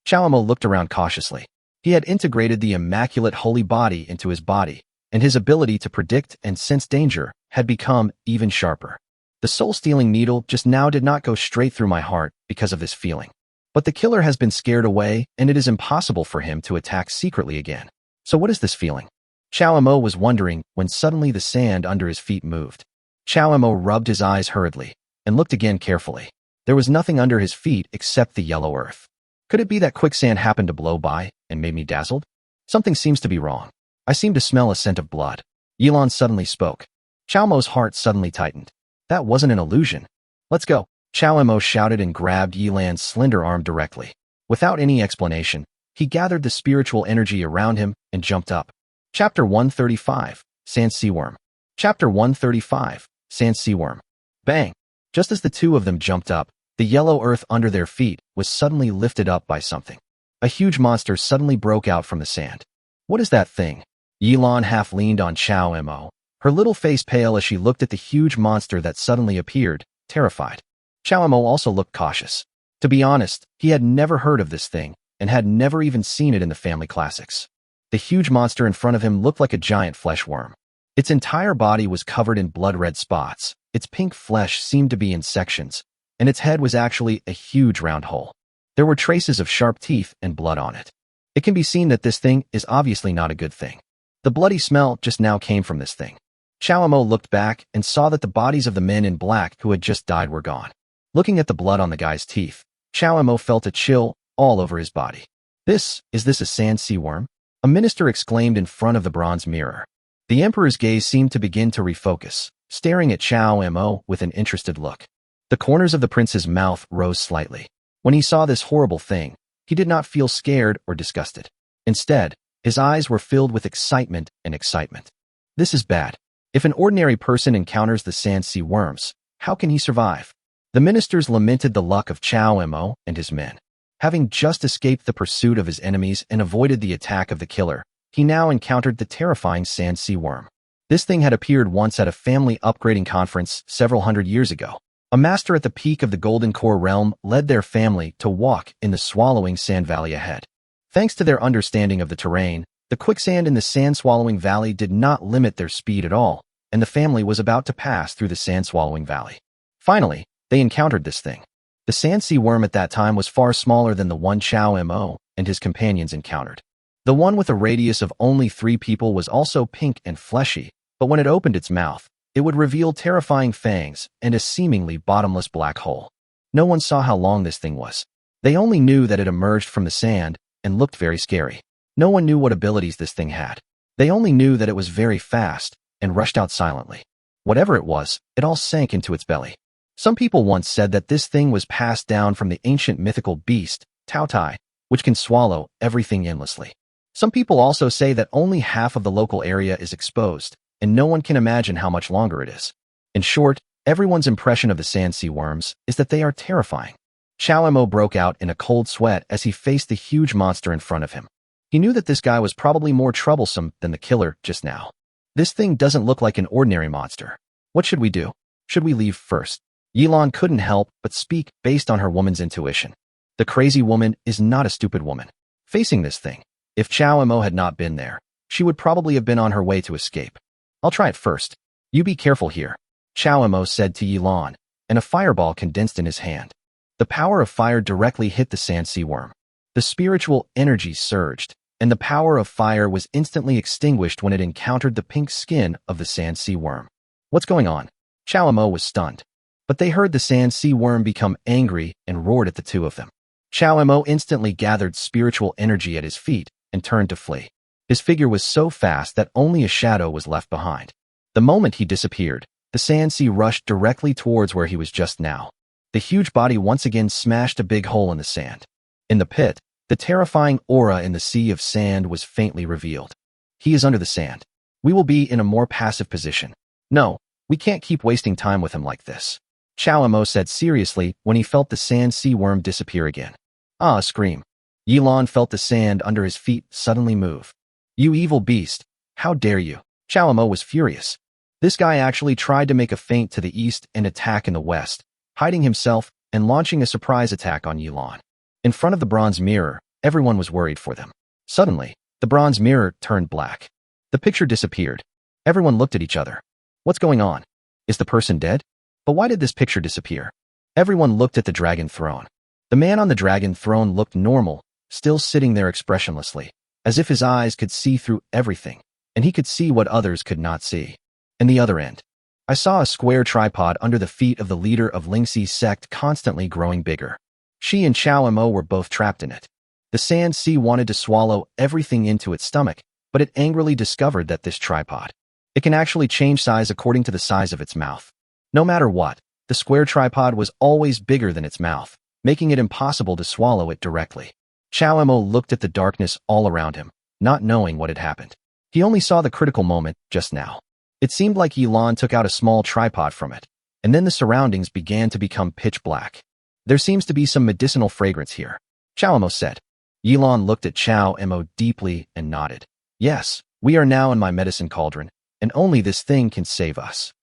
Chow Mo looked around cautiously. He had integrated the immaculate holy body into his body, and his ability to predict and sense danger had become even sharper. The soul-stealing needle just now did not go straight through my heart because of this feeling. But the killer has been scared away, and it is impossible for him to attack secretly again. So what is this feeling? Chow Mo was wondering when suddenly the sand under his feet moved. Chow Mo rubbed his eyes hurriedly and looked again carefully. There was nothing under his feet except the yellow earth. Could it be that quicksand happened to blow by and made me dazzled? Something seems to be wrong. I seem to smell a scent of blood. Yilan suddenly spoke. Chow Mo's heart suddenly tightened. That wasn't an illusion. Let's go. Chow Mo shouted and grabbed Yilan's slender arm directly. Without any explanation, he gathered the spiritual energy around him and jumped up. Chapter 135, Sand Seaworm. Chapter 135, Sand Seaworm. Bang! Just as the two of them jumped up, the yellow earth under their feet was suddenly lifted up by something. A huge monster suddenly broke out from the sand. What is that thing? Yilan half leaned on Chow Mo, her little face pale as she looked at the huge monster that suddenly appeared, terrified. Chow Mo also looked cautious. To be honest, he had never heard of this thing and had never even seen it in the family classics. The huge monster in front of him looked like a giant flesh worm. Its entire body was covered in blood-red spots, its pink flesh seemed to be in sections, and its head was actually a huge round hole. There were traces of sharp teeth and blood on it. It can be seen that this thing is obviously not a good thing. The bloody smell just now came from this thing. Chao Mo looked back and saw that the bodies of the men in black who had just died were gone. Looking at the blood on the guy's teeth, Chao Mo felt a chill all over his body. Is this a sand sea worm? A minister exclaimed in front of the bronze mirror. The emperor's gaze seemed to begin to refocus, staring at Chao Mo with an interested look. The corners of the prince's mouth rose slightly. When he saw this horrible thing, he did not feel scared or disgusted. Instead, his eyes were filled with excitement and excitement. This is bad. If an ordinary person encounters the sand sea worms, how can he survive? The ministers lamented the luck of Chao Mo and his men. Having just escaped the pursuit of his enemies and avoided the attack of the killer, he now encountered the terrifying sand sea worm. This thing had appeared once at a family upgrading conference several hundred years ago. A master at the peak of the Golden Core realm led their family to walk in the swallowing sand valley ahead. Thanks to their understanding of the terrain, the quicksand in the sand-swallowing valley did not limit their speed at all, and the family was about to pass through the sand-swallowing valley. Finally, they encountered this thing. The sand sea worm at that time was far smaller than the one Chao Mo and his companions encountered. The one with a radius of only 3 people was also pink and fleshy, but when it opened its mouth, it would reveal terrifying fangs and a seemingly bottomless black hole. No one saw how long this thing was. They only knew that it emerged from the sand and looked very scary. No one knew what abilities this thing had. They only knew that it was very fast and rushed out silently. Whatever it was, it all sank into its belly. Some people once said that this thing was passed down from the ancient mythical beast, Tao Tai, which can swallow everything endlessly. Some people also say that only half of the local area is exposed, and no one can imagine how much longer it is. In short, everyone's impression of the sand sea worms is that they are terrifying. Chao Mo broke out in a cold sweat as he faced the huge monster in front of him. He knew that this guy was probably more troublesome than the killer just now. This thing doesn't look like an ordinary monster. What should we do? Should we leave first? Yilan couldn't help but speak based on her woman's intuition. The crazy woman is not a stupid woman. Facing this thing, if Chao Mo had not been there, she would probably have been on her way to escape. I'll try it first. You be careful here, Chao Mo said to Yilan, and a fireball condensed in his hand. The power of fire directly hit the sand sea worm. The spiritual energy surged, and the power of fire was instantly extinguished when it encountered the pink skin of the sand sea worm. What's going on? Chao Mo was stunned. But they heard the sand sea worm become angry and roared at the two of them. Chao Mo instantly gathered spiritual energy at his feet and turned to flee. His figure was so fast that only a shadow was left behind. The moment he disappeared, the sand sea rushed directly towards where he was just now. The huge body once again smashed a big hole in the sand. In the pit, the terrifying aura in the sea of sand was faintly revealed. He is under the sand. We will be in a more passive position. No, we can't keep wasting time with him like this, Chao Mo said seriously when he felt the sand sea worm disappear again. Ah, a scream. Yilan felt the sand under his feet suddenly move. You evil beast, how dare you? Chao Mo was furious. This guy actually tried to make a feint to the east and attack in the west, hiding himself and launching a surprise attack on Yilan. In front of the bronze mirror, everyone was worried for them. Suddenly, the bronze mirror turned black. The picture disappeared. Everyone looked at each other. What's going on? Is the person dead? But why did this picture disappear? Everyone looked at the dragon throne. The man on the dragon throne looked normal, still sitting there expressionlessly, as if his eyes could see through everything, and he could see what others could not see. In the other end, I saw a square tripod under the feet of the leader of Lingxi's sect constantly growing bigger. She and Chao Mo were both trapped in it. The sand sea wanted to swallow everything into its stomach, but it angrily discovered that this tripod, it can actually change size according to the size of its mouth. No matter what, the square tripod was always bigger than its mouth, making it impossible to swallow it directly. Chao Mo looked at the darkness all around him, not knowing what had happened. He only saw the critical moment just now. It seemed like Yilan took out a small tripod from it, and then the surroundings began to become pitch black. There seems to be some medicinal fragrance here, Chao Mo said. Yilan looked at Chao Mo deeply and nodded. Yes, we are now in my medicine cauldron, and only this thing can save us.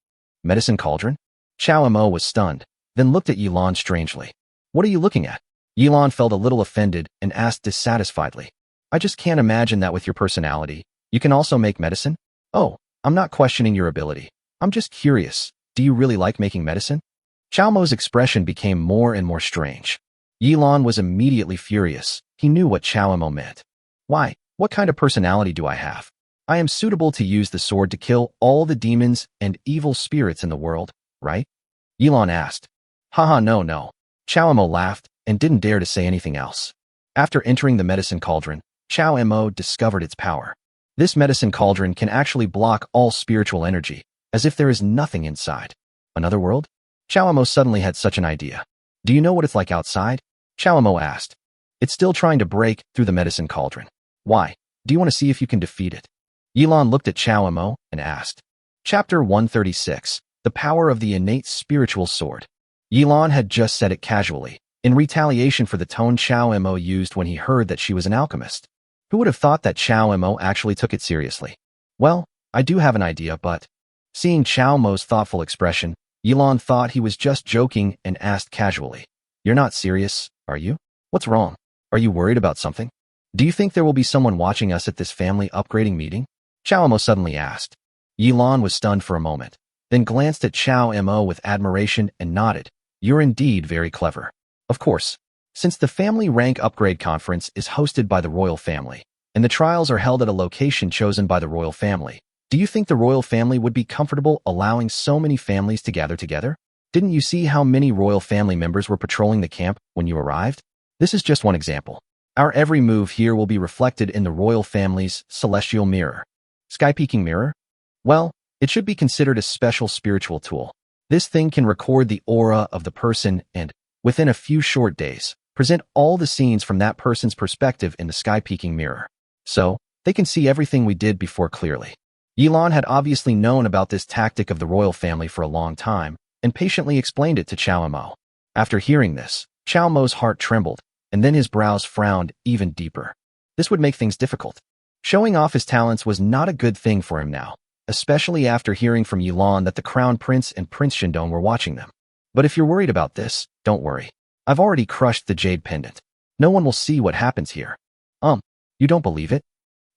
Medicine cauldron? Chao Mo was stunned, then looked at Yilan strangely. What are you looking at? Yilan felt a little offended and asked dissatisfiedly. I just can't imagine that with your personality. You can also make medicine? Oh, I'm not questioning your ability. I'm just curious. Do you really like making medicine? Chao Mo's expression became more and more strange. Yilan was immediately furious. He knew what Chao Mo meant. Why? What kind of personality do I have? I am suitable to use the sword to kill all the demons and evil spirits in the world, right? Yilan asked. Haha, no, no. Chao Mo laughed and didn't dare to say anything else. After entering the medicine cauldron, Chao Mo discovered its power. This medicine cauldron can actually block all spiritual energy, as if there is nothing inside. Another world? Chao Mo suddenly had such an idea. Do you know what it's like outside? Chao Mo asked. It's still trying to break through the medicine cauldron. Why? Do you want to see if you can defeat it? Yilan looked at Chao Mo and asked. Chapter 136. The Power of the Innate Spiritual Sword. Yilan had just said it casually, in retaliation for the tone Chao Mo used when he heard that she was an alchemist. Who would have thought that Chao Mo actually took it seriously? Well, I do have an idea, but... Seeing Chao Mo's thoughtful expression, Yilan thought he was just joking and asked casually. You're not serious, are you? What's wrong? Are you worried about something? Do you think there will be someone watching us at this family upgrading meeting? Chao Mo suddenly asked. Yilan was stunned for a moment, then glanced at Chao Mo with admiration and nodded. You're indeed very clever. Of course, since the Family Rank Upgrade Conference is hosted by the royal family, and the trials are held at a location chosen by the royal family, do you think the royal family would be comfortable allowing so many families to gather together? Didn't you see how many royal family members were patrolling the camp when you arrived? This is just one example. Our every move here will be reflected in the royal family's celestial mirror. Sky-peaking mirror? Well, it should be considered a special spiritual tool. This thing can record the aura of the person and, within a few short days, present all the scenes from that person's perspective in the sky-peaking mirror. So, they can see everything we did before clearly. Yilan had obviously known about this tactic of the royal family for a long time, and patiently explained it to Chao Mo. After hearing this, Chao Mo's heart trembled, and then his brows frowned even deeper. This would make things difficult. Showing off his talents was not a good thing for him now, especially after hearing from Yilan that the Crown Prince and Prince Shindong were watching them. But if you're worried about this, don't worry. I've already crushed the jade pendant. No one will see what happens here. You don't believe it?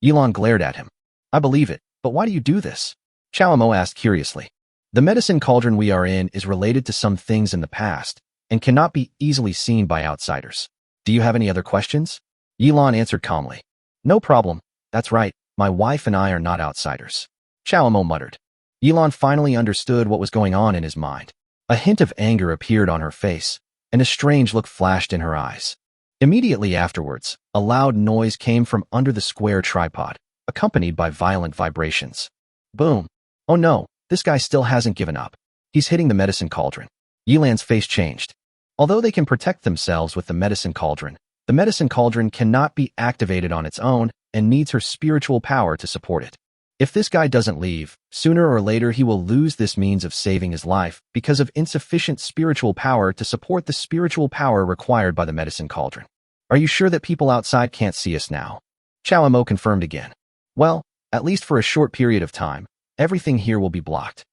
Yilan glared at him. I believe it, but why do you do this? Chao Mo asked curiously. The medicine cauldron we are in is related to some things in the past, and cannot be easily seen by outsiders. Do you have any other questions? Yilan answered calmly. No problem. That's right, my wife and I are not outsiders. Chao Mo muttered. Yilan finally understood what was going on in his mind. A hint of anger appeared on her face, and a strange look flashed in her eyes. Immediately afterwards, a loud noise came from under the square tripod, accompanied by violent vibrations. Boom! Oh no, this guy still hasn't given up. He's hitting the medicine cauldron. Yilan's face changed. Although they can protect themselves with the medicine cauldron cannot be activated on its own and needs her spiritual power to support it. If this guy doesn't leave, sooner or later he will lose this means of saving his life because of insufficient spiritual power to support the spiritual power required by the medicine cauldron. Are you sure that people outside can't see us now? Chao Mo confirmed again. Well, at least for a short period of time, everything here will be blocked.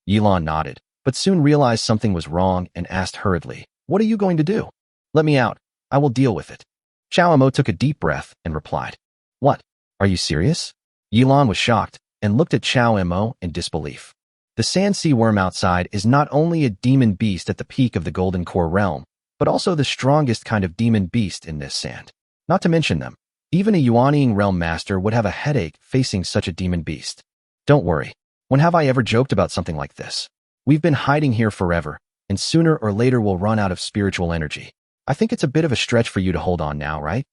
Yilan nodded, but soon realized something was wrong and asked hurriedly, What are you going to do? Let me out. I will deal with it. Chao Mo took a deep breath and replied. What? Are you serious? Yilan was shocked and looked at Chao Mo in disbelief. The sand sea worm outside is not only a demon beast at the peak of the Golden Core realm, but also the strongest kind of demon beast in this sand. Not to mention them, even a Yuanying realm master would have a headache facing such a demon beast. Don't worry. When have I ever joked about something like this? We've been hiding here forever, and sooner or later we'll run out of spiritual energy. I think it's a bit of a stretch for you to hold on now, right?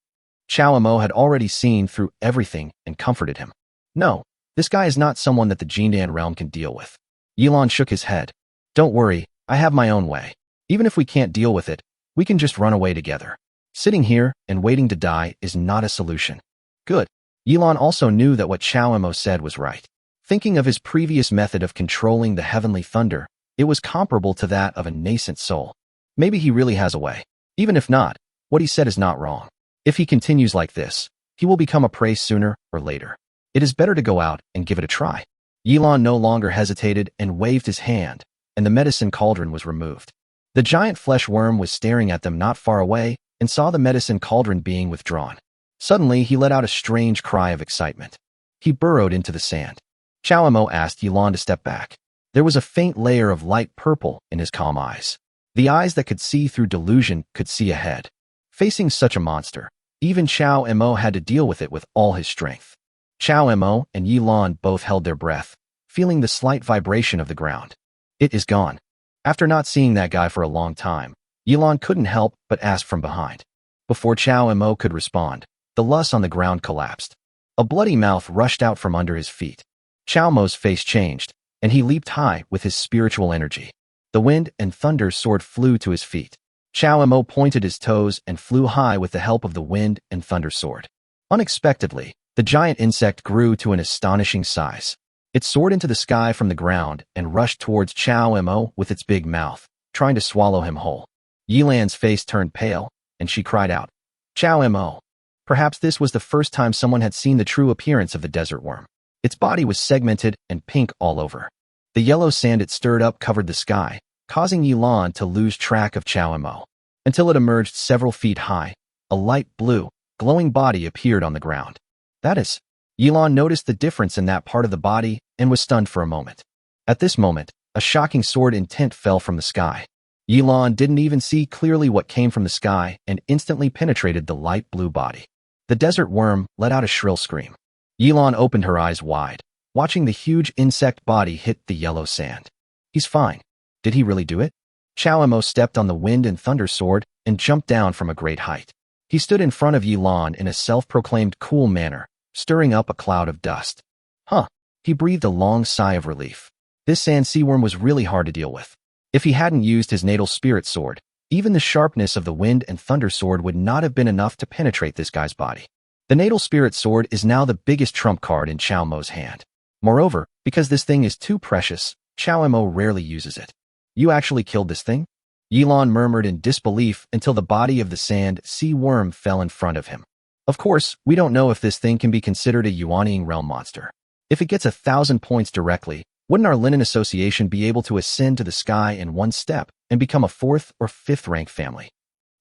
Chao Mo had already seen through everything and comforted him. No, this guy is not someone that the Jindan realm can deal with. Yilan shook his head. Don't worry, I have my own way. Even if we can't deal with it, we can just run away together. Sitting here and waiting to die is not a solution. Good. Yilan also knew that what Chao Mo said was right. Thinking of his previous method of controlling the heavenly thunder, it was comparable to that of a nascent soul. Maybe he really has a way. Even if not, what he said is not wrong. If he continues like this, he will become a prey sooner or later. It is better to go out and give it a try. Yilan no longer hesitated and waved his hand, and the medicine cauldron was removed. The giant flesh worm was staring at them not far away and saw the medicine cauldron being withdrawn. Suddenly, he let out a strange cry of excitement. He burrowed into the sand. Chao Mo asked Yilan to step back. There was a faint layer of light purple in his calm eyes. The eyes that could see through delusion could see ahead. Facing such a monster, even Chao Mo had to deal with it with all his strength. Chao Mo and Yi Lan both held their breath, feeling the slight vibration of the ground. It is gone. After not seeing that guy for a long time, Yi Lan couldn't help but ask from behind. Before Chao Mo could respond, the Lus on the ground collapsed. A bloody mouth rushed out from under his feet. Chao Mo's face changed, and he leaped high with his spiritual energy. The wind and thunder sword flew to his feet. Chao Mo pointed his toes and flew high with the help of the wind and thunder sword. Unexpectedly, the giant insect grew to an astonishing size. It soared into the sky from the ground and rushed towards Chao Mo with its big mouth, trying to swallow him whole. Yi Lan's face turned pale, and she cried out, "Chao Mo!" Perhaps this was the first time someone had seen the true appearance of the desert worm. Its body was segmented and pink all over. The yellow sand it stirred up covered the sky, causing Yi Lan to lose track of Chao Mo, until it emerged several feet high. A light blue, glowing body appeared on the ground. That is, Yi Lan noticed the difference in that part of the body and was stunned for a moment. At this moment, a shocking sword intent fell from the sky. Yi Lan didn't even see clearly what came from the sky and instantly penetrated the light blue body. The desert worm let out a shrill scream. Yi Lan opened her eyes wide, watching the huge insect body hit the yellow sand. He's fine. Did he really do it? Chao Mo stepped on the wind and thunder sword and jumped down from a great height. He stood in front of Yi Lan in a self-proclaimed cool manner, stirring up a cloud of dust. Huh. He breathed a long sigh of relief. This sand sea worm was really hard to deal with. If he hadn't used his natal spirit sword, even the sharpness of the wind and thunder sword would not have been enough to penetrate this guy's body. The natal spirit sword is now the biggest trump card in Chao Mo's hand. Moreover, because this thing is too precious, Chao Mo rarely uses it. You actually killed this thing? Yi Lan murmured in disbelief until the body of the sand sea worm fell in front of him. Of course, we don't know if this thing can be considered a Yuanying realm monster. If it gets 1,000 points directly, wouldn't our Linen Association be able to ascend to the sky in one step and become a 4th or 5th rank family?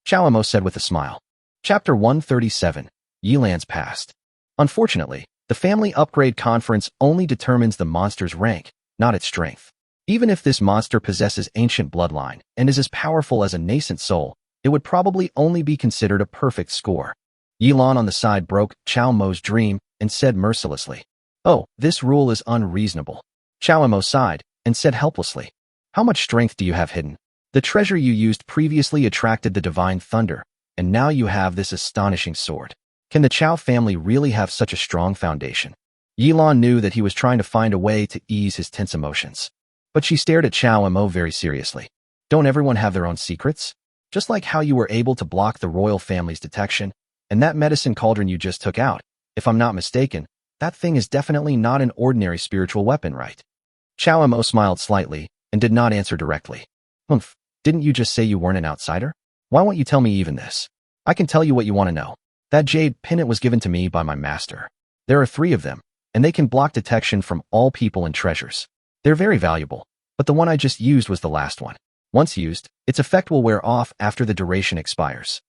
Chao Mo said with a smile. Chapter 137, Yi Lan's Past. Unfortunately, the Family Upgrade Conference only determines the monster's rank, not its strength. Even if this monster possesses ancient bloodline and is as powerful as a nascent soul, it would probably only be considered a perfect score. Yi Lan on the side broke Chao Mo's dream and said mercilessly, "Oh, this rule is unreasonable." Chao Mo sighed and said helplessly, "How much strength do you have hidden? The treasure you used previously attracted the divine thunder, and now you have this astonishing sword. Can the Chao family really have such a strong foundation?" Yi Lan knew that he was trying to find a way to ease his tense emotions. But she stared at Chao Mo very seriously. Don't everyone have their own secrets? Just like how you were able to block the royal family's detection, and that medicine cauldron you just took out, if I'm not mistaken, that thing is definitely not an ordinary spiritual weapon, right? Chao Mo smiled slightly and did not answer directly. Humph, didn't you just say you weren't an outsider? Why won't you tell me even this? I can tell you what you want to know. That jade pendant was given to me by my master. There are 3 of them, and they can block detection from all people and treasures. They're very valuable, but the one I just used was the last one. Once used, its effect will wear off after the duration expires.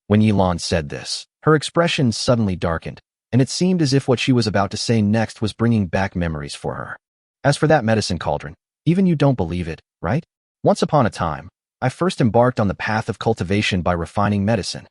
When Yi Lan said this, her expression suddenly darkened, and it seemed as if what she was about to say next was bringing back memories for her. As for that medicine cauldron, even you don't believe it, right? Once upon a time, I first embarked on the path of cultivation by refining medicine.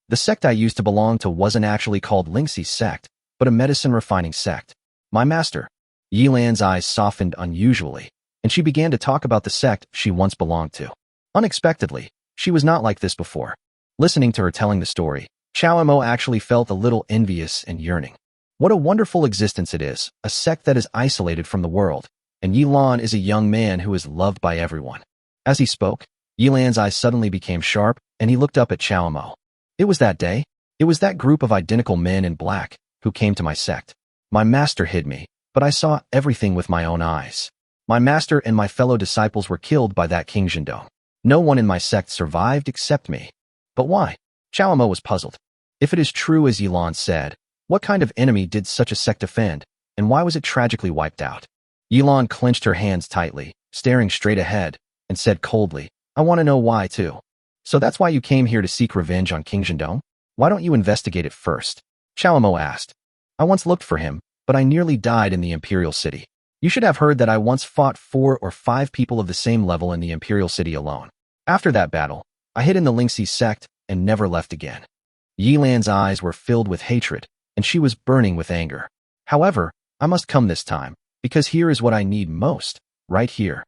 The sect I used to belong to wasn't actually called Lingxi's sect, but a medicine refining sect. My master. Yi Lan's eyes softened unusually, and she began to talk about the sect she once belonged to. Unexpectedly, she was not like this before. Listening to her telling the story, Chao Mo actually felt a little envious and yearning. What a wonderful existence it is, a sect that is isolated from the world, and Yi Lan is a young man who is loved by everyone. As he spoke, Yi Lan's eyes suddenly became sharp, and he looked up at Chao Mo. It was that day. It was that group of identical men in black who came to my sect. My master hid me, but I saw everything with my own eyes. My master and my fellow disciples were killed by that King Zhendong. No one in my sect survived except me. But why? Chao Mo was puzzled. If it is true as Yi Lan said, what kind of enemy did such a sect offend, and why was it tragically wiped out? Yi Lan clenched her hands tightly, staring straight ahead, and said coldly, I want to know why too. So that's why you came here to seek revenge on King Zhendong? Why don't you investigate it first? Chao Mo asked. I once looked for him, but I nearly died in the Imperial City. You should have heard that I once fought 4 or 5 people of the same level in the Imperial City alone. After that battle, I hid in the Lingxi sect and never left again. Yi Lan's eyes were filled with hatred, and she was burning with anger. However, I must come this time, because here is what I need most, right here.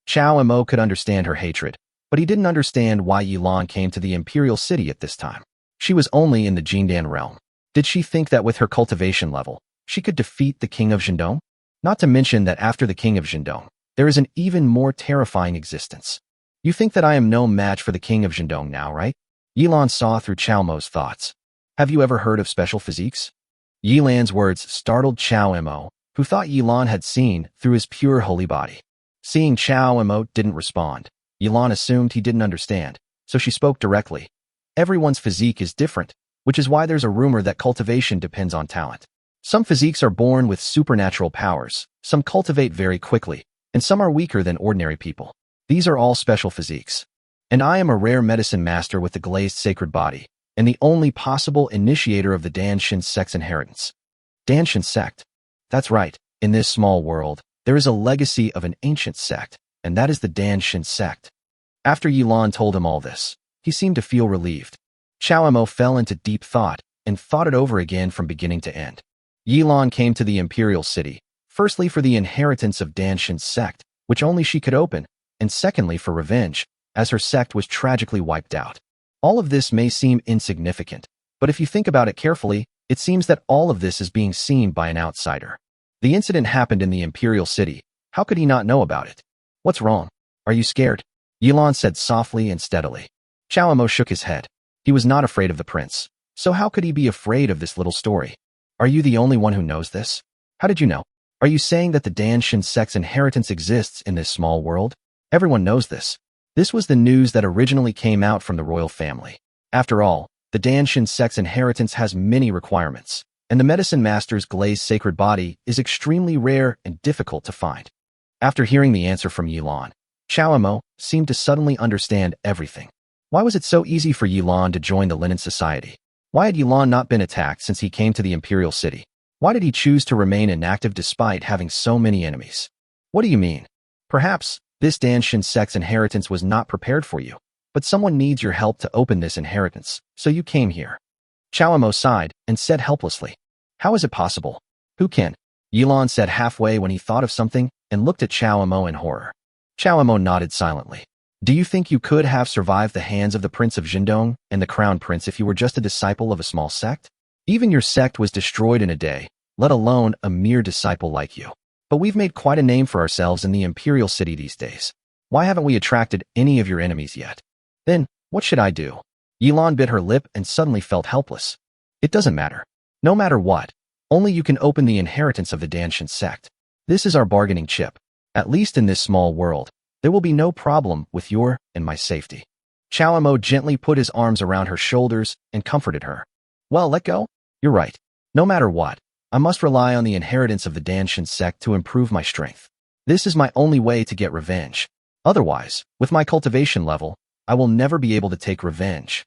Chao Mo could understand her hatred, but he didn't understand why Yilan came to the imperial city at this time. She was only in the Jindan realm. Did she think that with her cultivation level, she could defeat the king of Zhendong? Not to mention that after the king of Zhendong, there is an even more terrifying existence. You think that I am no match for the king of Zhendong now, right? Yilan saw through Chao Mo's thoughts. Have you ever heard of special physiques? Yilan's words startled Chao Mo, who thought Yilan had seen through his pure holy body. Seeing Chao Mo didn't respond, Yilan assumed he didn't understand, so she spoke directly. Everyone's physique is different, which is why there's a rumor that cultivation depends on talent. Some physiques are born with supernatural powers, some cultivate very quickly, and some are weaker than ordinary people. These are all special physiques. And I am a rare medicine master with the glazed sacred body, and the only possible initiator of the Danshin sect's inheritance. Danshin sect. That's right, in this small world, there is a legacy of an ancient sect, and that is the Danshin sect. After Yilan told him all this, he seemed to feel relieved. Chao Mo fell into deep thought and thought it over again from beginning to end. Yilan came to the imperial city, firstly for the inheritance of Danshin's sect, which only she could open, and secondly for revenge, as her sect was tragically wiped out. All of this may seem insignificant, but if you think about it carefully, it seems that all of this is being seen by an outsider. The incident happened in the imperial city. How could he not know about it? What's wrong? Are you scared? Yilan said softly and steadily. Chao Mo shook his head. He was not afraid of the prince, so how could he be afraid of this little story? Are you the only one who knows this? How did you know? Are you saying that the Danshin sect's inheritance exists in this small world? Everyone knows this. This was the news that originally came out from the royal family. After all, the Danshin sect's inheritance has many requirements, and the medicine master's glazed sacred body is extremely rare and difficult to find. After hearing the answer from Yilan, Chao Mo seemed to suddenly understand everything. Why was it so easy for Yilan to join the Linen Society? Why had Yilan not been attacked since he came to the imperial city? Why did he choose to remain inactive despite having so many enemies? What do you mean? Perhaps this Danshin sect's inheritance was not prepared for you, but someone needs your help to open this inheritance, so you came here. Chao Mo sighed and said helplessly, "How is it possible? Who can?" Yilan said halfway when he thought of something and looked at Chao Mo in horror. Chao Mo nodded silently. Do you think you could have survived the hands of the Prince of Zhendong and the Crown Prince if you were just a disciple of a small sect? Even your sect was destroyed in a day, let alone a mere disciple like you. But we've made quite a name for ourselves in the imperial city these days. Why haven't we attracted any of your enemies yet? Then, what should I do? Yilan bit her lip and suddenly felt helpless. It doesn't matter. No matter what, only you can open the inheritance of the Danshin sect. This is our bargaining chip. At least in this small world, there will be no problem with your and my safety. Chao Mo gently put his arms around her shoulders and comforted her. Well, let go. You're right. No matter what, I must rely on the inheritance of the Danshin sect to improve my strength. This is my only way to get revenge. Otherwise, with my cultivation level, I will never be able to take revenge.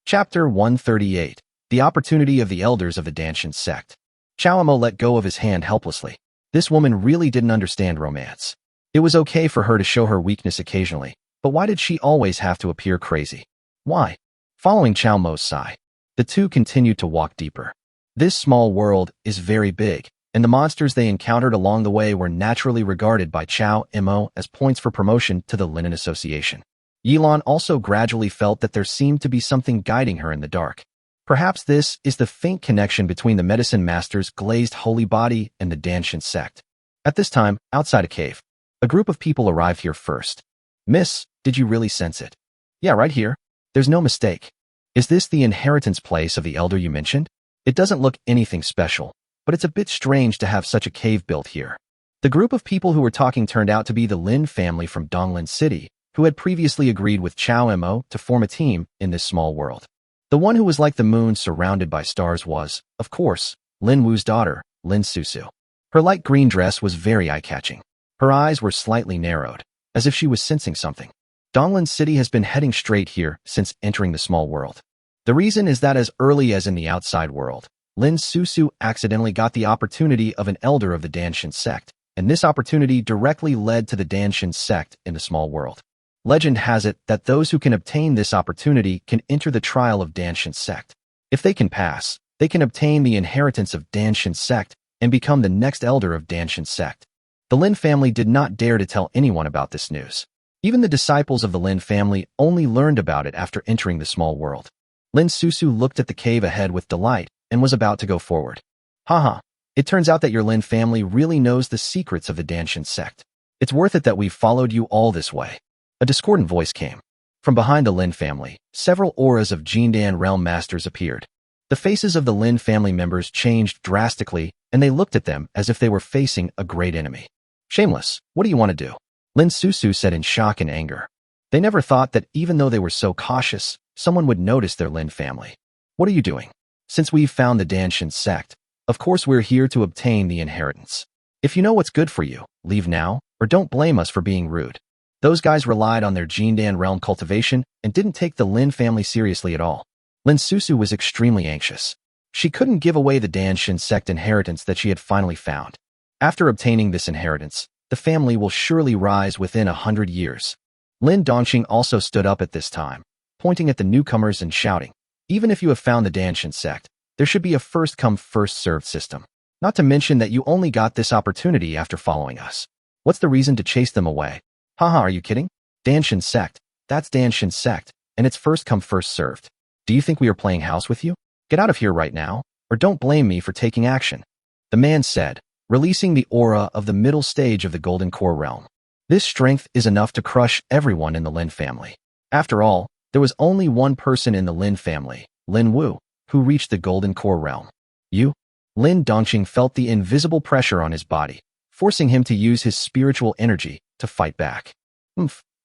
Chapter 138. The Opportunity of the Elders of the Danshin Sect. Chao Mo let go of his hand helplessly. This woman really didn't understand romance. It was okay for her to show her weakness occasionally, but why did she always have to appear crazy? Why? Following Chao Mo's sigh, the two continued to walk deeper. This small world is very big, and the monsters they encountered along the way were naturally regarded by Chao Mo as points for promotion to the Linen Association. Yilan also gradually felt that there seemed to be something guiding her in the dark. Perhaps this is the faint connection between the medicine master's glazed holy body and the Danshin sect. At this time, outside a cave, a group of people arrived here first. Miss, did you really sense it? Yeah, right here. There's no mistake. Is this the inheritance place of the elder you mentioned? It doesn't look anything special, but it's a bit strange to have such a cave built here. The group of people who were talking turned out to be the Lin family from Donglin City, who had previously agreed with Chao Mo to form a team in this small world. The one who was like the moon surrounded by stars was, of course, Lin Wu's daughter, Lin Susu. Her light green dress was very eye-catching. Her eyes were slightly narrowed, as if she was sensing something. Donglin City has been heading straight here since entering the small world. The reason is that as early as in the outside world, Lin Susu accidentally got the opportunity of an elder of the Danshin sect, and this opportunity directly led to the Danshin sect in the small world. Legend has it that those who can obtain this opportunity can enter the trial of Danshin sect. If they can pass, they can obtain the inheritance of Danshan sect and become the next elder of Danshan sect. The Lin family did not dare to tell anyone about this news. Even the disciples of the Lin family only learned about it after entering the small world. Lin Susu looked at the cave ahead with delight and was about to go forward. Haha, it turns out that your Lin family really knows the secrets of the Danshan sect. It's worth it that we've followed you all this way. A discordant voice came. From behind the Lin family, several auras of Jindan realm masters appeared. The faces of the Lin family members changed drastically, and they looked at them as if they were facing a great enemy. Shameless, what do you want to do? Lin Susu said in shock and anger. They never thought that even though they were so cautious, someone would notice their Lin family. What are you doing? Since we've found the Danshan sect, of course we're here to obtain the inheritance. If you know what's good for you, leave now, or don't blame us for being rude. Those guys relied on their Jindan realm cultivation and didn't take the Lin family seriously at all. Lin Susu was extremely anxious. She couldn't give away the Danshan sect inheritance that she had finally found. After obtaining this inheritance, the family will surely rise within 100 years. Lin Dongqing also stood up at this time, pointing at the newcomers and shouting, even if you have found the Danshan sect, there should be a first-come, first-served system. Not to mention that you only got this opportunity after following us. What's the reason to chase them away? Haha, are you kidding? Danshan sect, that's Danshan sect, and it's first-come, first-served. Do you think we are playing house with you? Get out of here right now, or don't blame me for taking action. The man said, releasing the aura of the middle stage of the Golden Core realm. This strength is enough to crush everyone in the Lin family. After all, there was only one person in the Lin family, Lin Wu, who reached the Golden Core realm. You? Lin Dongqing felt the invisible pressure on his body, forcing him to use his spiritual energy to fight back.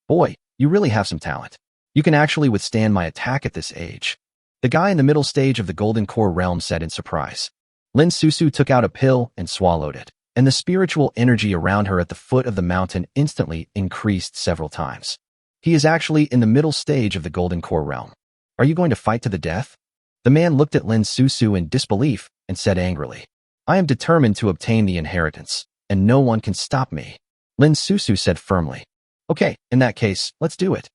Boy, you really have some talent. You can actually withstand my attack at this age. The guy in the middle stage of the Golden Core realm said in surprise. Lin Susu took out a pill and swallowed it, and the spiritual energy around her at the foot of the mountain instantly increased several times. He is actually in the middle stage of the Golden Core realm. Are you going to fight to the death? The man looked at Lin Susu in disbelief and said angrily, I am determined to obtain the inheritance, and no one can stop me. Lin Susu said firmly. Okay, in that case, let's do it.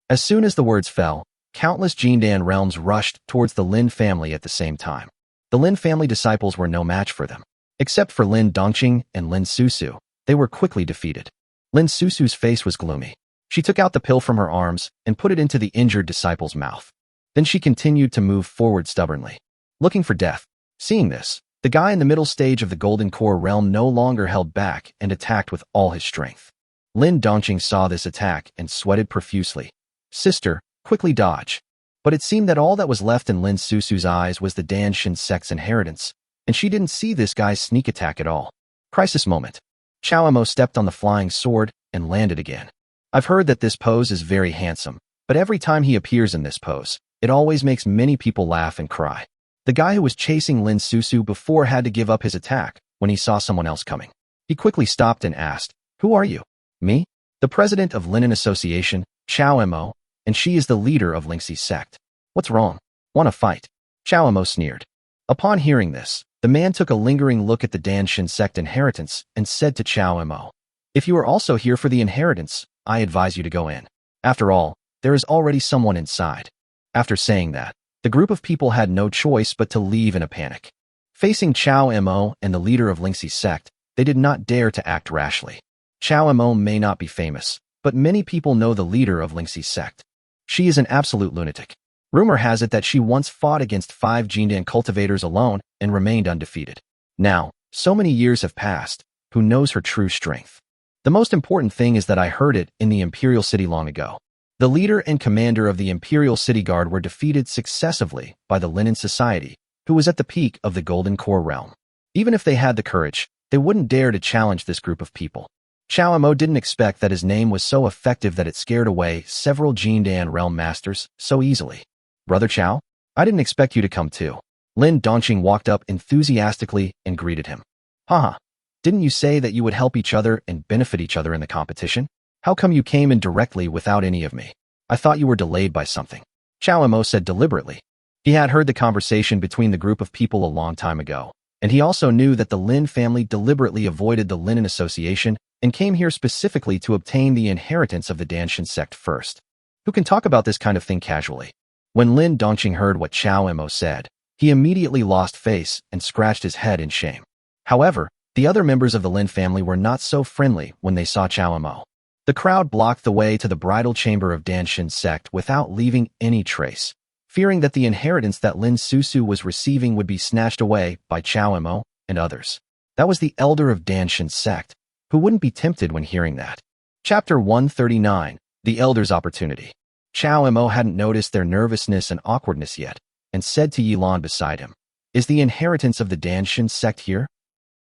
As soon as the words fell, countless Jindan realms rushed towards the Lin family at the same time. The Lin family disciples were no match for them. Except for Lin Dongqing and Lin Susu, they were quickly defeated. Lin Susu's face was gloomy. She took out the pill from her arms and put it into the injured disciple's mouth. Then she continued to move forward stubbornly, looking for death. Seeing this, the guy in the middle stage of the Golden Core realm no longer held back and attacked with all his strength. Lin Dongqing saw this attack and sweated profusely. Sister, quickly dodge. But it seemed that all that was left in Lin Susu's eyes was the Danshan sect's inheritance, and she didn't see this guy's sneak attack at all. Crisis moment. Chao Mo stepped on the flying sword and landed again. I've heard that this pose is very handsome, but every time he appears in this pose, it always makes many people laugh and cry. The guy who was chasing Lin Susu before had to give up his attack when he saw someone else coming. He quickly stopped and asked, Who are you? Me? The president of Linen Association, Chao Mo, and she is the leader of Lingxi's sect. What's wrong? Want to fight? Chao Mo sneered. Upon hearing this, the man took a lingering look at the Danshan sect inheritance and said to Chao Mo, If you are also here for the inheritance, I advise you to go in. After all, there is already someone inside. After saying that, the group of people had no choice but to leave in a panic. Facing Chao Mo and the leader of Lingxi's sect, they did not dare to act rashly. Chao Mo may not be famous, but many people know the leader of Lingxi's sect. She is an absolute lunatic. Rumor has it that she once fought against 5 Jindan cultivators alone and remained undefeated. Now, so many years have passed, who knows her true strength? The most important thing is that I heard it in the Imperial City long ago. The leader and commander of the Imperial City Guard were defeated successively by the Linen Society, who was at the peak of the Golden Core realm. Even if they had the courage, they wouldn't dare to challenge this group of people. Chao Mo didn't expect that his name was so effective that it scared away several Jindan realm masters so easily. Brother Chao? I didn't expect you to come too. Lin Dongqing walked up enthusiastically and greeted him. Haha, didn't you say that you would help each other and benefit each other in the competition? How come you came in directly without any of me? I thought you were delayed by something. Chao Mo said deliberately. He had heard the conversation between the group of people a long time ago, and he also knew that the Lin family deliberately avoided the Linen Association and came here specifically to obtain the inheritance of the Danshan sect first. Who can talk about this kind of thing casually? When Lin Dongqing heard what Chao Mo said, He immediately lost face and scratched his head in shame. However, the other members of the Lin family were not so friendly when they saw Chao Mo. The crowd blocked the way to the bridal chamber of Danshin's sect without leaving any trace, fearing that the inheritance that Lin Susu was receiving would be snatched away by Chao Mo and others. That was the elder of Danshin's sect. Who wouldn't be tempted when hearing that? Chapter 139, The Elder's Opportunity. Chao Mo hadn't noticed their nervousness and awkwardness yet, and said to Yilan beside him, "Is the inheritance of the Danshin sect here?"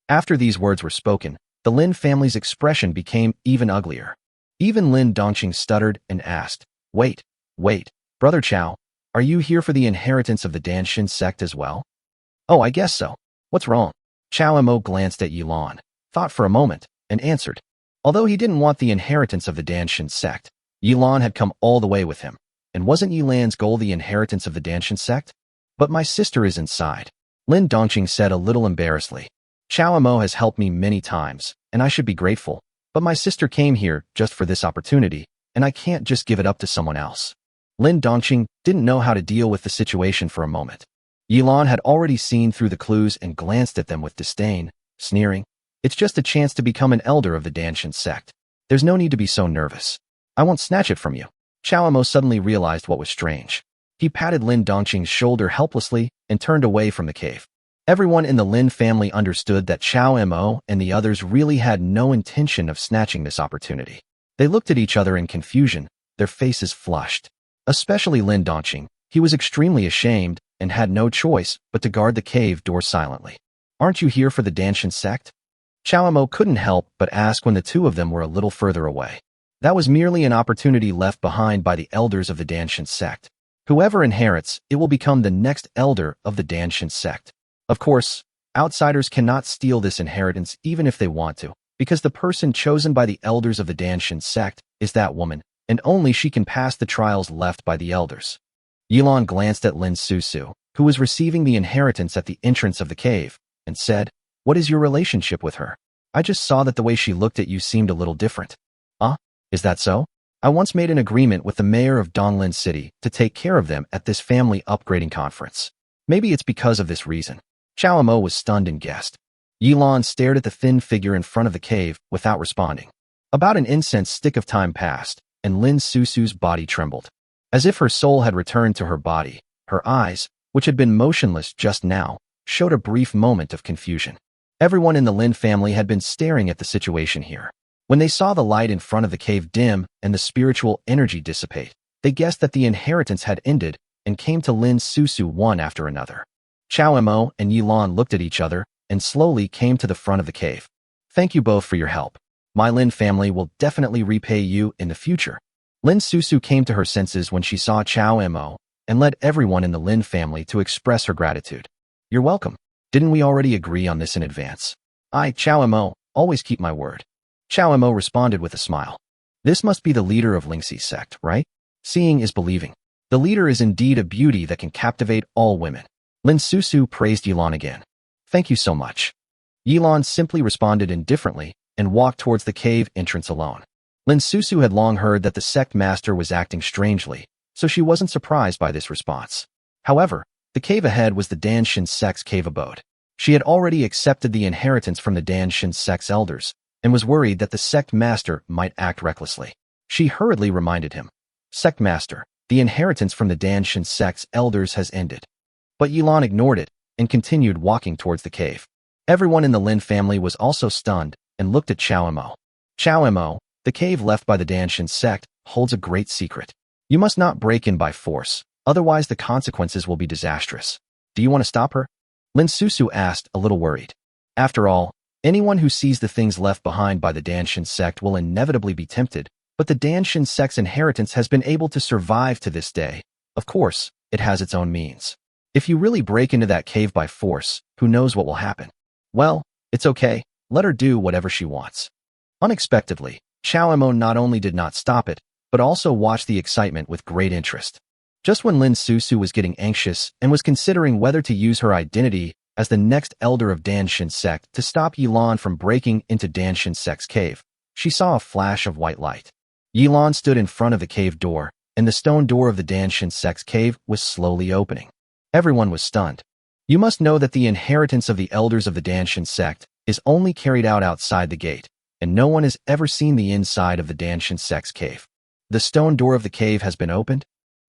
After these words were spoken, the Lin family's expression became even uglier. Even Lin Dongqing stuttered and asked, Wait, Brother Chao, are you here for the inheritance of the Danshin sect as well?" "Oh, I guess so. What's wrong?" Chao Mo glanced at Yilan, thought for a moment, and answered. Although he didn't want the inheritance of the Danshin sect, Yilan had come all the way with him. And wasn't Yilan's goal the inheritance of the Danshin sect? "But my sister is inside," Lin Dongqing said a little embarrassedly. "Chao Mo has helped me many times, and I should be grateful. But my sister came here just for this opportunity, and I can't just give it up to someone else." Lin Dongqing didn't know how to deal with the situation for a moment. Yilan had already seen through the clues and glanced at them with disdain, sneering, "It's just a chance to become an elder of the Danshin sect. There's no need to be so nervous. I won't snatch it from you." Chao Mo suddenly realized what was strange. He patted Lin Dongqing's shoulder helplessly and turned away from the cave. Everyone in the Lin family understood that Chao Mo and the others really had no intention of snatching this opportunity. They looked at each other in confusion, their faces flushed. Especially Lin Dongqing. He was extremely ashamed and had no choice but to guard the cave door silently. "Aren't you here for the Danshin sect?" Chao Mo couldn't help but ask when the two of them were a little further away. That was merely an opportunity left behind by the elders of the Danshin sect. Whoever inherits, it will become the next elder of the Danshin sect. Of course, outsiders cannot steal this inheritance even if they want to, because the person chosen by the elders of the Danshin sect is that woman, and only she can pass the trials left by the elders. Yilan glanced at Lin Susu, who was receiving the inheritance at the entrance of the cave, and said, "What is your relationship with her? I just saw that the way she looked at you seemed a little different." Is that so? I once made an agreement with the mayor of Donglin City to take care of them at this family upgrading conference. Maybe it's because of this reason." Chao Mo was stunned and guessed. Yilan stared at the thin figure in front of the cave without responding. About an incense stick of time passed, and Lin Susu's body trembled. As if her soul had returned to her body, her eyes, which had been motionless just now, showed a brief moment of confusion. Everyone in the Lin family had been staring at the situation here. When they saw the light in front of the cave dim and the spiritual energy dissipate, they guessed that the inheritance had ended and came to Lin Susu one after another. Chao Mo and Yilan looked at each other and slowly came to the front of the cave. "Thank you both for your help. My Lin family will definitely repay you in the future." Lin Susu came to her senses when she saw Chao Mo and led everyone in the Lin family to express her gratitude. "You're welcome. Didn't we already agree on this in advance? I, Chao Mo, always keep my word." Chao Mo responded with a smile. "This must be the leader of Lingxi's sect, right? Seeing is believing. The leader is indeed a beauty that can captivate all women." Lin Susu praised Yilan again. "Thank you so much." Yilan simply responded indifferently and walked towards the cave entrance alone. Lin Susu had long heard that the sect master was acting strangely, so she wasn't surprised by this response. However, the cave ahead was the Danshin sect's cave abode. She had already accepted the inheritance from the Danshin sect's elders, and was worried that the sect master might act recklessly. She hurriedly reminded him, "Sect master, the inheritance from the Danshin sect's elders has ended." But Yilan ignored it and continued walking towards the cave. Everyone in the Lin family was also stunned and looked at Chao Mo. "Chao Mo, the cave left by the Danshin sect holds a great secret. You must not break in by force, otherwise the consequences will be disastrous. Do you want to stop her?" Lin Susu asked, a little worried. After all, anyone who sees the things left behind by the Danshin sect will inevitably be tempted, but the Danshin sect's inheritance has been able to survive to this day. Of course, it has its own means. If you really break into that cave by force, who knows what will happen? Well, it's okay, let her do whatever she wants. Unexpectedly, Chao Mo not only did not stop it, but also watched the excitement with great interest. Just when Lin Susu was getting anxious and was considering whether to use her identity as the next elder of Danshin sect to stop Yilan from breaking into Danshin sect's cave, she saw a flash of white light. Yilan stood in front of the cave door, and the stone door of the Danshin sect's cave was slowly opening. Everyone was stunned. You must know that the inheritance of the elders of the Danshan sect is only carried out outside the gate, and no one has ever seen the inside of the Danshan sect's cave. The stone door of the cave has been opened.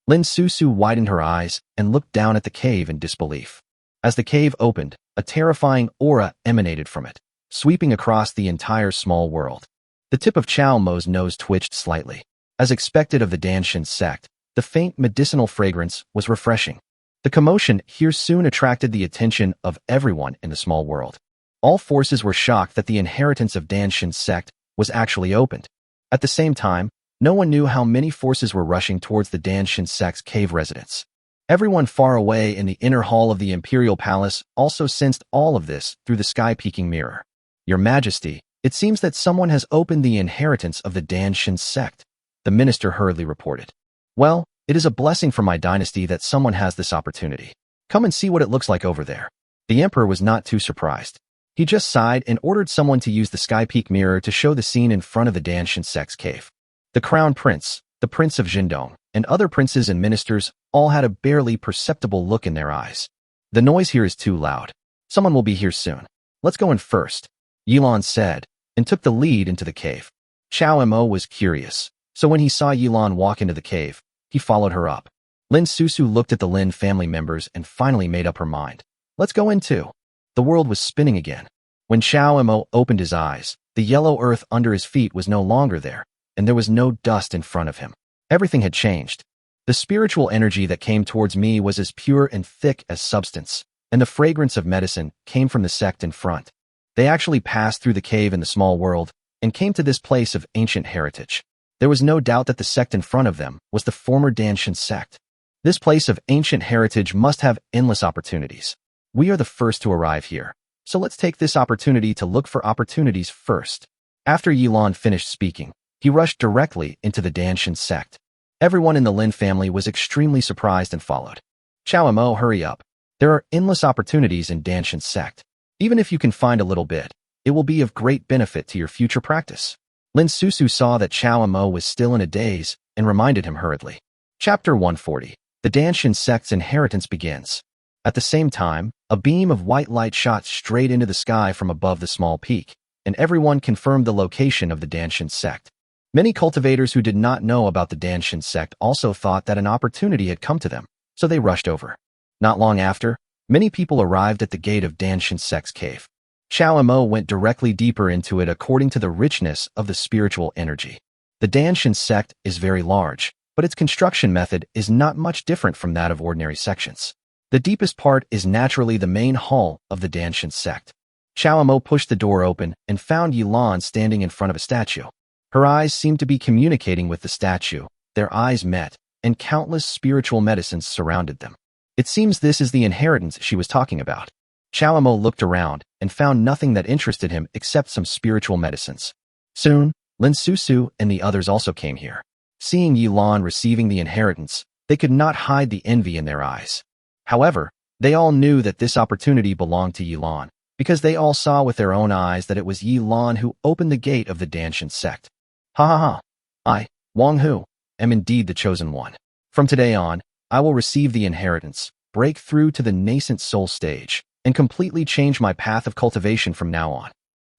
Lin Susu widened her eyes and looked down at the cave in disbelief. As the cave opened, a terrifying aura emanated from it, sweeping across the entire small world. The tip of Chao Mo's nose twitched slightly. As expected of the Danshan sect, the faint medicinal fragrance was refreshing. The commotion here soon attracted the attention of everyone in the small world. All forces were shocked that the inheritance of Danshan sect was actually opened. At the same time, no one knew how many forces were rushing towards the Danshan sect's cave residence. Everyone far away in the inner hall of the Imperial Palace also sensed all of this through the sky-peeking mirror. Your Majesty, it seems that someone has opened the inheritance of the Danshan sect, the minister hurriedly reported. Well, it is a blessing for my dynasty that someone has this opportunity. Come and see what it looks like over there. The emperor was not too surprised. He just sighed and ordered someone to use the sky-peak mirror to show the scene in front of the Danshan sect's cave. The crown prince, the prince of Jindong, and other princes and ministers all had a barely perceptible look in their eyes. The noise here is too loud. Someone will be here soon. Let's go in first, Yilan said, and took the lead into the cave. Chao Mo was curious, so when he saw Yilan walk into the cave, he followed her up. Lin Susu looked at the Lin family members and finally made up her mind. Let's go in too. The world was spinning again. When Chao Mo opened his eyes, the yellow earth under his feet was no longer there, and there was no dust in front of him. Everything had changed. The spiritual energy that came towards me was as pure and thick as substance, and the fragrance of medicine came from the sect in front. They actually passed through the cave in the small world and came to this place of ancient heritage. There was no doubt that the sect in front of them was the former Danshan sect. This place of ancient heritage must have endless opportunities. We are the first to arrive here, so let's take this opportunity to look for opportunities first. After Yilan finished speaking, he rushed directly into the Danshan sect. Everyone in the Lin family was extremely surprised and followed. Chao Mo, hurry up. There are endless opportunities in Danshan sect. Even if you can find a little bit, it will be of great benefit to your future practice. Lin Susu saw that Chao Mo was still in a daze and reminded him hurriedly. Chapter 140. The Danshan sect's inheritance begins. At the same time, a beam of white light shot straight into the sky from above the small peak, and everyone confirmed the location of the Danshan sect. Many cultivators who did not know about the Danshan sect also thought that an opportunity had come to them, so they rushed over. Not long after, many people arrived at the gate of Danshan sect's cave. Chao Mo went directly deeper into it according to the richness of the spiritual energy. The Danshan sect is very large, but its construction method is not much different from that of ordinary sections. The deepest part is naturally the main hall of the Danshan sect. Chao Mo pushed the door open and found Yilan standing in front of a statue. Her eyes seemed to be communicating with the statue. Their eyes met, and countless spiritual medicines surrounded them. It seems this is the inheritance she was talking about. Chao Mo looked around and found nothing that interested him except some spiritual medicines. Soon, Lin Susu and the others also came here. Seeing Yilan receiving the inheritance, they could not hide the envy in their eyes. However, they all knew that this opportunity belonged to Yilan, because they all saw with their own eyes that it was Yilan who opened the gate of the Danshan sect. Ha ha ha. I, Wang Hu, am indeed the chosen one. From today on, I will receive the inheritance, break through to the nascent soul stage, and completely change my path of cultivation from now on.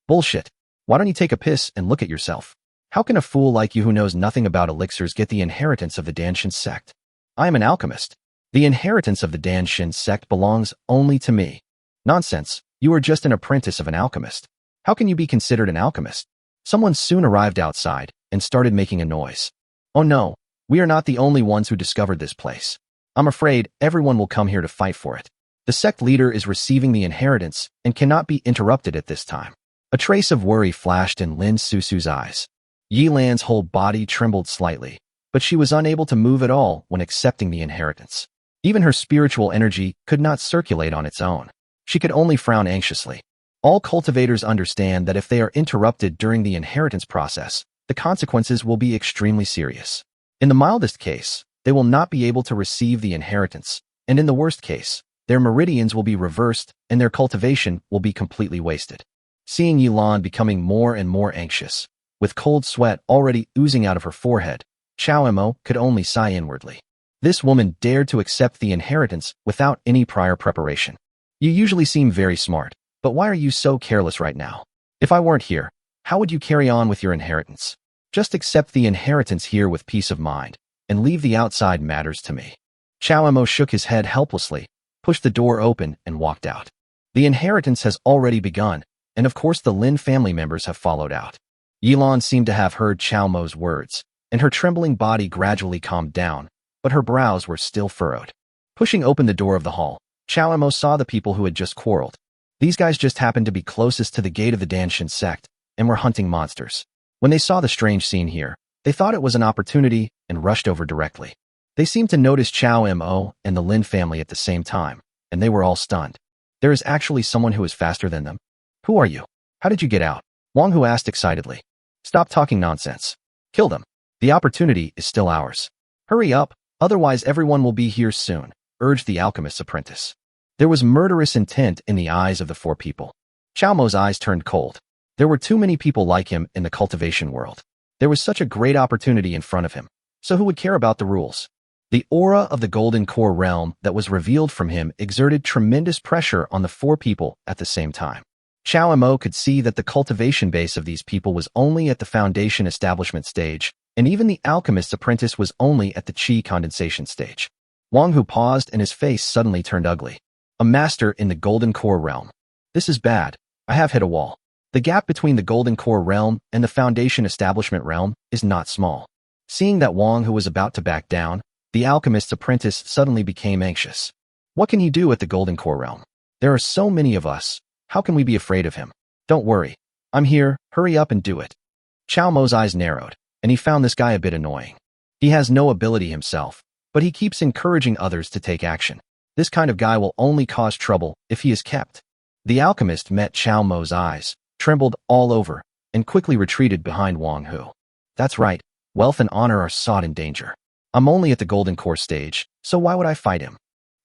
Bullshit. Why don't you take a piss and look at yourself? How can a fool like you who knows nothing about elixirs get the inheritance of the Danshan sect? I am an alchemist. The inheritance of the Danshan sect belongs only to me. Nonsense. You are just an apprentice of an alchemist. How can you be considered an alchemist? Someone soon arrived outside and started making a noise. Oh no, we are not the only ones who discovered this place. I'm afraid everyone will come here to fight for it. The sect leader is receiving the inheritance and cannot be interrupted at this time. A trace of worry flashed in Lin Susu's eyes. Yilan's whole body trembled slightly, but she was unable to move at all when accepting the inheritance. Even her spiritual energy could not circulate on its own. She could only frown anxiously. All cultivators understand that if they are interrupted during the inheritance process, the consequences will be extremely serious. In the mildest case, they will not be able to receive the inheritance, and in the worst case, their meridians will be reversed and their cultivation will be completely wasted. Seeing Yilan becoming more and more anxious, with cold sweat already oozing out of her forehead, Chao Mo could only sigh inwardly. This woman dared to accept the inheritance without any prior preparation. You usually seem very smart, but why are you so careless right now? If I weren't here, how would you carry on with your inheritance? Just accept the inheritance here with peace of mind, and leave the outside matters to me. Chow Mo shook his head helplessly, pushed the door open, and walked out. The inheritance has already begun, and of course the Lin family members have followed out. Yilan seemed to have heard Chow Mo's words, and her trembling body gradually calmed down, but her brows were still furrowed. Pushing open the door of the hall, Chow Mo saw the people who had just quarreled. These guys just happened to be closest to the gate of the Danshin sect, and were hunting monsters. When they saw the strange scene here, they thought it was an opportunity and rushed over directly. They seemed to notice Chow Mo and the Lin family at the same time, and they were all stunned. There is actually someone who is faster than them. Who are you? How did you get out? Wang Hu asked excitedly. Stop talking nonsense. Kill them. The opportunity is still ours. Hurry up, otherwise everyone will be here soon, urged the alchemist's apprentice. There was murderous intent in the eyes of the four people. Chow Mo's eyes turned cold. There were too many people like him in the cultivation world. There was such a great opportunity in front of him, so who would care about the rules? The aura of the golden core realm that was revealed from him exerted tremendous pressure on the four people at the same time. Chow Mo could see that the cultivation base of these people was only at the foundation establishment stage, and even the alchemist's apprentice was only at the chi condensation stage. Wang Hu paused and his face suddenly turned ugly. A master in the golden core realm. This is bad. I have hit a wall. The gap between the golden core realm and the foundation establishment realm is not small. Seeing that Wang Hu was about to back down, the alchemist's apprentice suddenly became anxious. What can he do at the golden core realm? There are so many of us. How can we be afraid of him? Don't worry. I'm here. Hurry up and do it. Chow Mo's eyes narrowed, and he found this guy a bit annoying. He has no ability himself, but he keeps encouraging others to take action. This kind of guy will only cause trouble if he is kept. The alchemist met Chow Mo's eyes, trembled all over, and quickly retreated behind Wang Hu. That's right. Wealth and honor are sought in danger. I'm only at the golden core stage, so why would I fight him?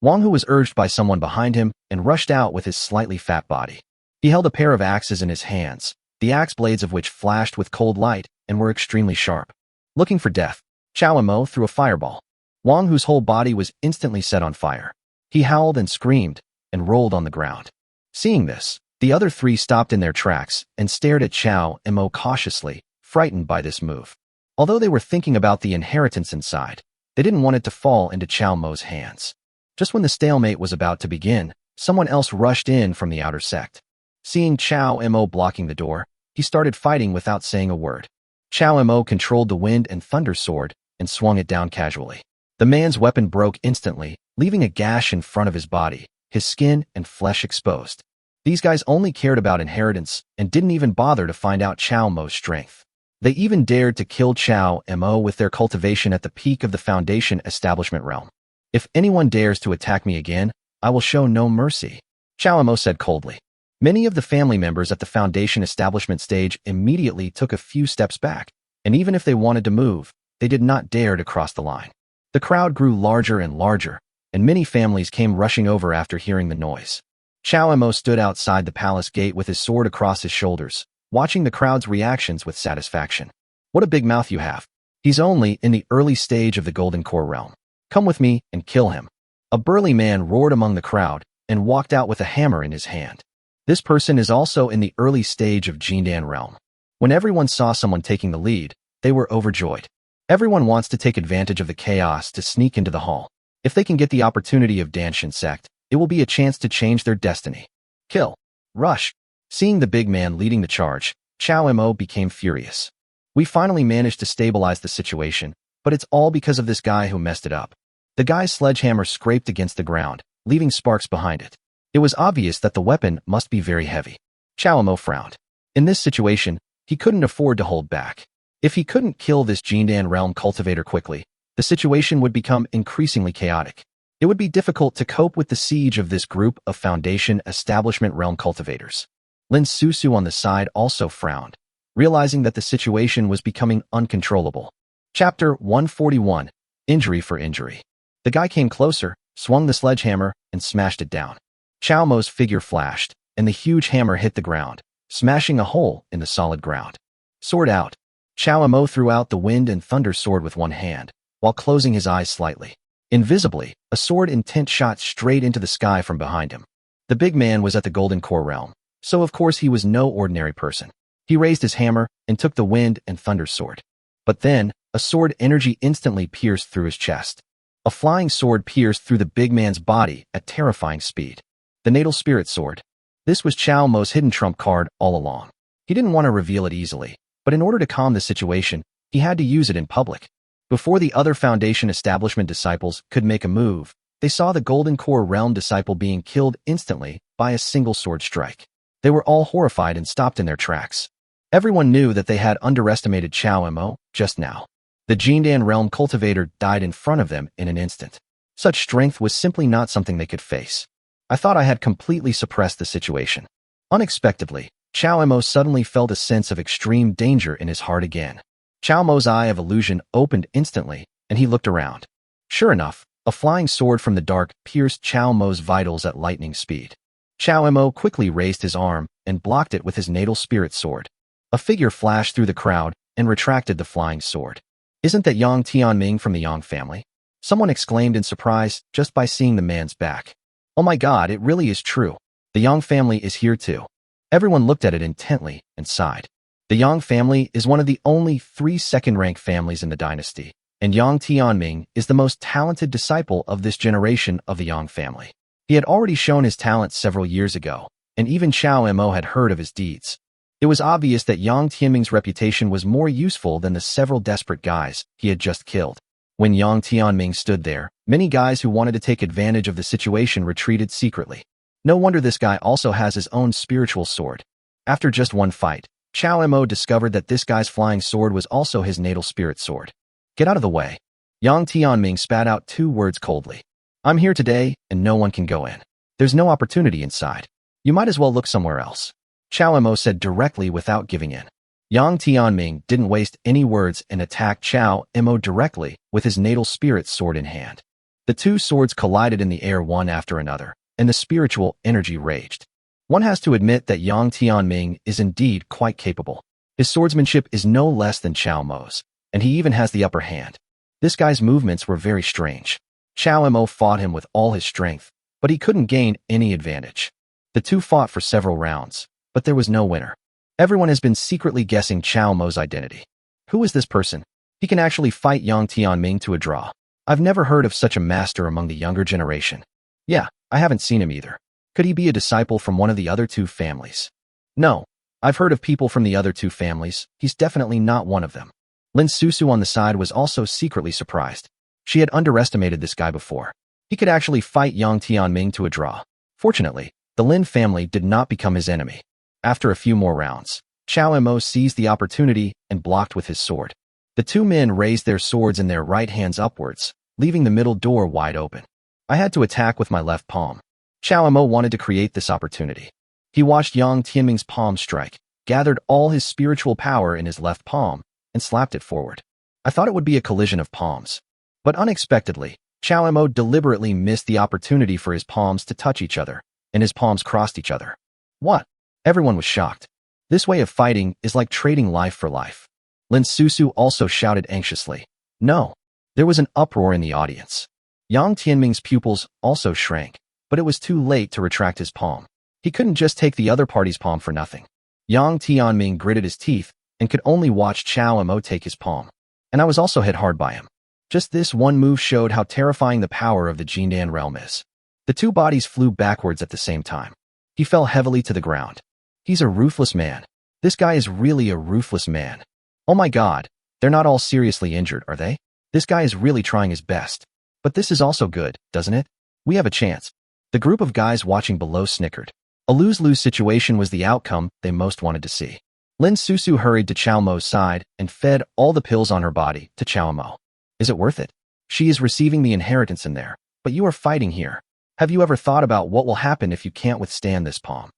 Wang Hu was urged by someone behind him and rushed out with his slightly fat body. He held a pair of axes in his hands, the axe blades of which flashed with cold light and were extremely sharp. Looking for death, Chow Mo threw a fireball. Wang Hu's whole body was instantly set on fire. He howled and screamed and rolled on the ground. Seeing this, the other three stopped in their tracks and stared at Chow Mo cautiously, frightened by this move. Although they were thinking about the inheritance inside, they didn't want it to fall into Chow Mo's hands. Just when the stalemate was about to begin, someone else rushed in from the outer sect. Seeing Chow Mo blocking the door, he started fighting without saying a word. Chow Mo controlled the wind and thunder sword and swung it down casually. The man's weapon broke instantly, leaving a gash in front of his body, his skin and flesh exposed. These guys only cared about inheritance and didn't even bother to find out Chow Mo's strength. They even dared to kill Chow Mo with their cultivation at the peak of the foundation establishment realm. If anyone dares to attack me again, I will show no mercy, Chow Mo said coldly. Many of the family members at the foundation establishment stage immediately took a few steps back, and even if they wanted to move, they did not dare to cross the line. The crowd grew larger and larger, and many families came rushing over after hearing the noise. Chow Mo stood outside the palace gate with his sword across his shoulders, watching the crowd's reactions with satisfaction. What a big mouth you have. He's only in the early stage of the golden core realm. Come with me and kill him. A burly man roared among the crowd and walked out with a hammer in his hand. This person is also in the early stage of Jindan realm. When everyone saw someone taking the lead, they were overjoyed. Everyone wants to take advantage of the chaos to sneak into the hall. If they can get the opportunity of Danshin sect, it will be a chance to change their destiny. Kill. Rush. Seeing the big man leading the charge, Chow Mo became furious. We finally managed to stabilize the situation, but it's all because of this guy who messed it up. The guy's sledgehammer scraped against the ground, leaving sparks behind it. It was obvious that the weapon must be very heavy. Chow Mo frowned. In this situation, he couldn't afford to hold back. If he couldn't kill this Jindan realm cultivator quickly, the situation would become increasingly chaotic. It would be difficult to cope with the siege of this group of foundation establishment realm cultivators. Lin Susu on the side also frowned, realizing that the situation was becoming uncontrollable. Chapter 141, Injury for Injury. The guy came closer, swung the sledgehammer, and smashed it down. Chow Mo's figure flashed, and the huge hammer hit the ground, smashing a hole in the solid ground. Sword out. Chow Mo threw out the wind and thunder sword with one hand, while closing his eyes slightly. Invisibly, a sword intent shot straight into the sky from behind him. The big man was at the Golden Core realm, so of course he was no ordinary person. He raised his hammer and took the wind and thunder sword. But then, a sword energy instantly pierced through his chest. A flying sword pierced through the big man's body at terrifying speed. The natal spirit sword. This was Chao Mo's hidden trump card all along. He didn't want to reveal it easily, but in order to calm the situation, he had to use it in public. Before the other Foundation establishment disciples could make a move, they saw the Golden Core realm disciple being killed instantly by a single sword strike. They were all horrified and stopped in their tracks. Everyone knew that they had underestimated Chao Mo just now. The Jindan realm cultivator died in front of them in an instant. Such strength was simply not something they could face. I thought I had completely suppressed the situation. Unexpectedly, Chao Mo suddenly felt a sense of extreme danger in his heart again. Chao Mo's eye of illusion opened instantly, and he looked around. Sure enough, a flying sword from the dark pierced Chao Mo's vitals at lightning speed. Chao Mo quickly raised his arm and blocked it with his natal spirit sword. A figure flashed through the crowd and retracted the flying sword. Isn't that Yang Tianming from the Yang family? Someone exclaimed in surprise just by seeing the man's back. Oh my god, it really is true. The Yang family is here too. Everyone looked at it intently and sighed. The Yang family is one of the only 3 second-rank families in the dynasty, and Yang Tianming is the most talented disciple of this generation of the Yang family. He had already shown his talents several years ago, and even Chao Mo had heard of his deeds. It was obvious that Yang Tianming's reputation was more useful than the several desperate guys he had just killed. When Yang Tianming stood there, many guys who wanted to take advantage of the situation retreated secretly. No wonder this guy also has his own spiritual sword. After just one fight, Chao Mo discovered that this guy's flying sword was also his natal spirit sword. Get out of the way. Yang Tianming spat out 2 words coldly. I'm here today, and no one can go in. There's no opportunity inside. You might as well look somewhere else. Chao Mo said directly without giving in. Yang Tianming didn't waste any words and attacked Chao Mo directly with his natal spirit sword in hand. The 2 swords collided in the air one after another, and the spiritual energy raged. One has to admit that Yang Tianming is indeed quite capable. His swordsmanship is no less than Chao Mo's, and he even has the upper hand. This guy's movements were very strange. Chao Mo fought him with all his strength, but he couldn't gain any advantage. The 2 fought for several rounds, but there was no winner. Everyone has been secretly guessing Chao Mo's identity. Who is this person? He can actually fight Yang Tianming to a draw. I've never heard of such a master among the younger generation. Yeah, I haven't seen him either. Could he be a disciple from one of the other 2 families? No, I've heard of people from the other 2 families. He's definitely not one of them. Lin Susu on the side was also secretly surprised. She had underestimated this guy before. He could actually fight Yang Tianming to a draw. Fortunately, the Lin family did not become his enemy. After a few more rounds, Chao Mo seized the opportunity and blocked with his sword. The 2 men raised their swords in their right hands upwards, leaving the middle door wide open. I had to attack with my left palm. Chao Mo wanted to create this opportunity. He watched Yang Tianming's palm strike, gathered all his spiritual power in his left palm, and slapped it forward. I thought it would be a collision of palms. But unexpectedly, Chao Mo deliberately missed the opportunity for his palms to touch each other, and his palms crossed each other. What? Everyone was shocked. This way of fighting is like trading life for life. Lin Susu also shouted anxiously. No. There was an uproar in the audience. Yang Tianming's pupils also shrank, but it was too late to retract his palm. He couldn't just take the other party's palm for nothing. Yang Tianming gritted his teeth and could only watch Chao Mo take his palm. And I was also hit hard by him. Just this one move showed how terrifying the power of the Jindan realm is. The 2 bodies flew backwards at the same time. He fell heavily to the ground. He's a ruthless man. This guy is really a ruthless man. Oh my god, they're not all seriously injured, are they? This guy is really trying his best. But this is also good, doesn't it? We have a chance. The group of guys watching below snickered. A lose-lose situation was the outcome they most wanted to see. Lin Susu hurried to Chao Mo's side and fed all the pills on her body to Chao Mo. Is it worth it? She is receiving the inheritance in there, but you are fighting here. Have you ever thought about what will happen if you can't withstand this palm?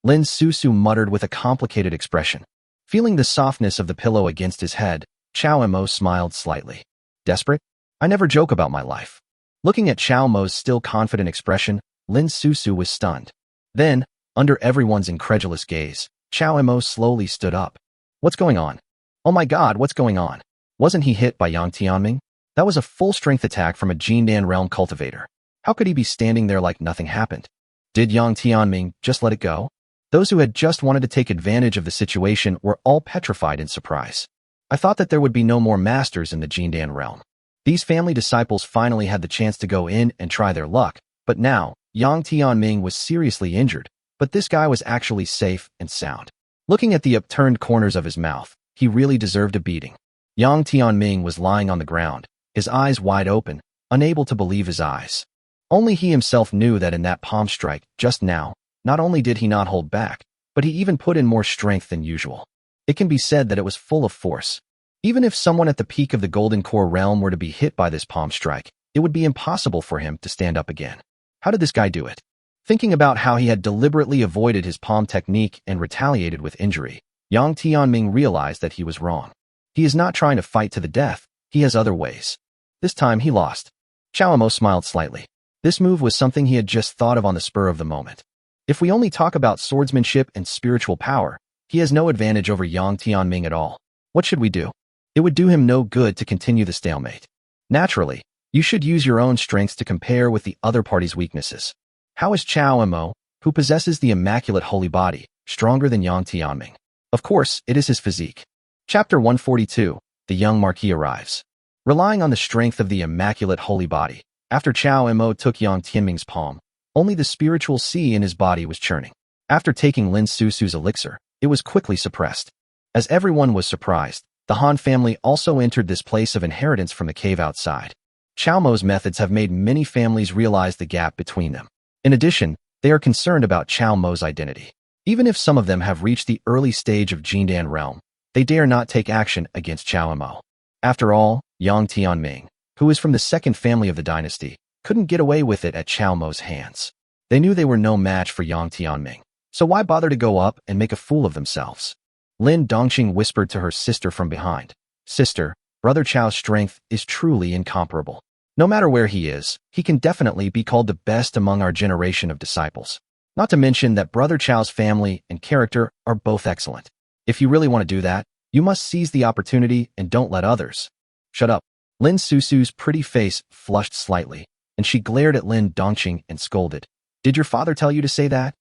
Lin Susu muttered with a complicated expression. Feeling the softness of the pillow against his head, Chao Mo smiled slightly. Desperate? I never joke about my life. Looking at Chao Mo's still confident expression, Lin Susu was stunned. Then, under everyone's incredulous gaze, Chao Mo slowly stood up. What's going on? Oh my god, what's going on? Wasn't he hit by Yang Tianming? That was a full-strength attack from a Jindan realm cultivator. How could he be standing there like nothing happened? Did Yang Tianming just let it go? Those who had just wanted to take advantage of the situation were all petrified in surprise. I thought that there would be no more masters in the Jindan realm. These family disciples finally had the chance to go in and try their luck, but now, Yang Tianming was seriously injured, but this guy was actually safe and sound. Looking at the upturned corners of his mouth, he really deserved a beating. Yang Tianming was lying on the ground, his eyes wide open, unable to believe his eyes. Only he himself knew that in that palm strike, just now, not only did he not hold back, but he even put in more strength than usual. It can be said that it was full of force. Even if someone at the peak of the Golden Core realm were to be hit by this palm strike, it would be impossible for him to stand up again. How did this guy do it? Thinking about how he had deliberately avoided his palm technique and retaliated with injury, Yang Tianming realized that he was wrong. He is not trying to fight to the death, he has other ways. This time he lost. Xiaomo smiled slightly. This move was something he had just thought of on the spur of the moment. If we only talk about swordsmanship and spiritual power, he has no advantage over Yang Tianming at all. What should we do? It would do him no good to continue the stalemate. Naturally, you should use your own strengths to compare with the other party's weaknesses. How is Xiaomo, who possesses the immaculate holy body, stronger than Yang Tianming? Of course, it is his physique. Chapter 142, The Young Marquis Arrives. Relying on the strength of the immaculate holy body, after Xiaomo took Yang Tianming's palm, only the spiritual sea in his body was churning. After taking Lin Susu's elixir, it was quickly suppressed. As everyone was surprised, the Han family also entered this place of inheritance from the cave outside. Xiaomo's methods have made many families realize the gap between them. In addition, they are concerned about Xiaomo's identity. Even if some of them have reached the early stage of Jindan realm, they dare not take action against Xiaomo. After all, Yang Tianming, who is from the second family of the dynasty, couldn't get away with it at Xiaomo's hands. They knew they were no match for Yang Tianming, so why bother to go up and make a fool of themselves? Lin Dongqing whispered to her sister from behind. Sister, Brother Chao's strength is truly incomparable. No matter where he is, he can definitely be called the best among our generation of disciples. Not to mention that Brother Chao's family and character are both excellent. If you really want to do that, you must seize the opportunity and don't let others. Shut up. Lin Susu's pretty face flushed slightly, and she glared at Lin Dongqing and scolded. Did your father tell you to say that?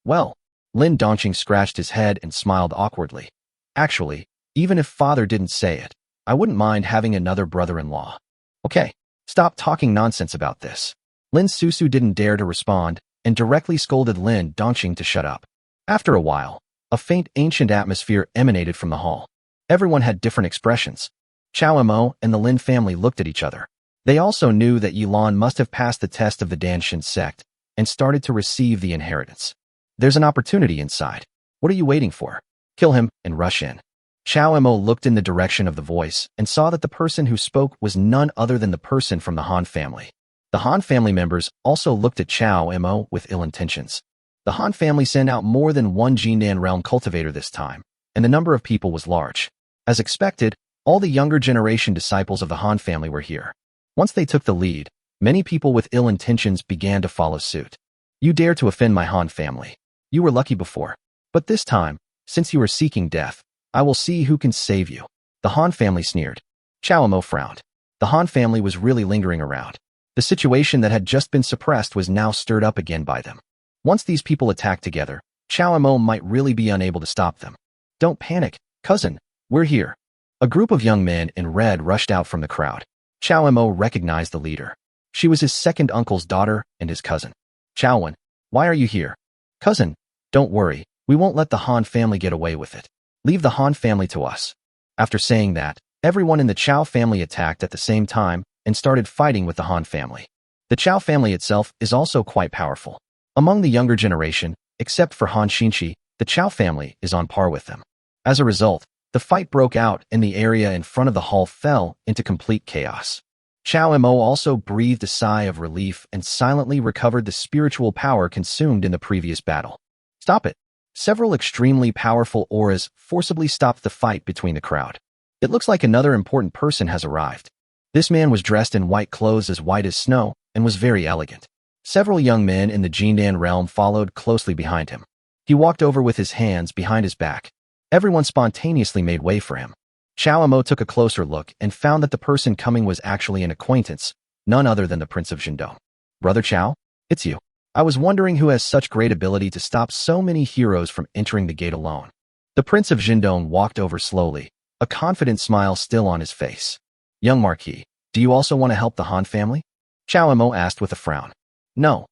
Well, Lin Dongqing scratched his head and smiled awkwardly. Actually, even if father didn't say it, I wouldn't mind having another brother-in-law. Okay, stop talking nonsense about this. Lin Susu didn't dare to respond and directly scolded Lin Dongqing to shut up. After a while, a faint ancient atmosphere emanated from the hall. Everyone had different expressions. Xiaomo and the Lin family looked at each other. They also knew that Yilan must have passed the test of the Danshin sect and started to receive the inheritance. There's an opportunity inside. What are you waiting for? Kill him and rush in. Xiaomo looked in the direction of the voice and saw that the person who spoke was none other than the person from the Han family. The Han family members also looked at Xiaomo with ill intentions. The Han family sent out more than one Jindan realm cultivator this time, and the number of people was large. As expected, all the younger generation disciples of the Han family were here. Once they took the lead, many people with ill intentions began to follow suit. You dare to offend my Han family. You were lucky before. But this time, since you are seeking death, I will see who can save you. The Han family sneered. Xiaomo frowned. The Han family was really lingering around. The situation that had just been suppressed was now stirred up again by them. Once these people attacked together, Xiaomo might really be unable to stop them. Don't panic, cousin. We're here. A group of young men in red rushed out from the crowd. Xiaomo recognized the leader. She was his second uncle's daughter and his cousin. Xiaowen, why are you here? Cousin, don't worry, we won't let the Han family get away with it. Leave the Han family to us. After saying that, everyone in the Chao family attacked at the same time and started fighting with the Han family. The Chao family itself is also quite powerful. Among the younger generation, except for Han Xinshi, the Chao family is on par with them. As a result, the fight broke out and the area in front of the hall fell into complete chaos. Xiaomo also breathed a sigh of relief and silently recovered the spiritual power consumed in the previous battle. Stop it. Several extremely powerful auras forcibly stopped the fight between the crowd. It looks like another important person has arrived. This man was dressed in white clothes as white as snow and was very elegant. Several young men in the Jindan realm followed closely behind him. He walked over with his hands behind his back. Everyone spontaneously made way for him. Xiaomo took a closer look and found that the person coming was actually an acquaintance, none other than the Prince of Zhendong. Brother Chao, it's you. I was wondering who has such great ability to stop so many heroes from entering the gate alone. The Prince of Jindong walked over slowly, a confident smile still on his face. Young Marquis, do you also want to help the Han family? Chow Mo asked with a frown. No,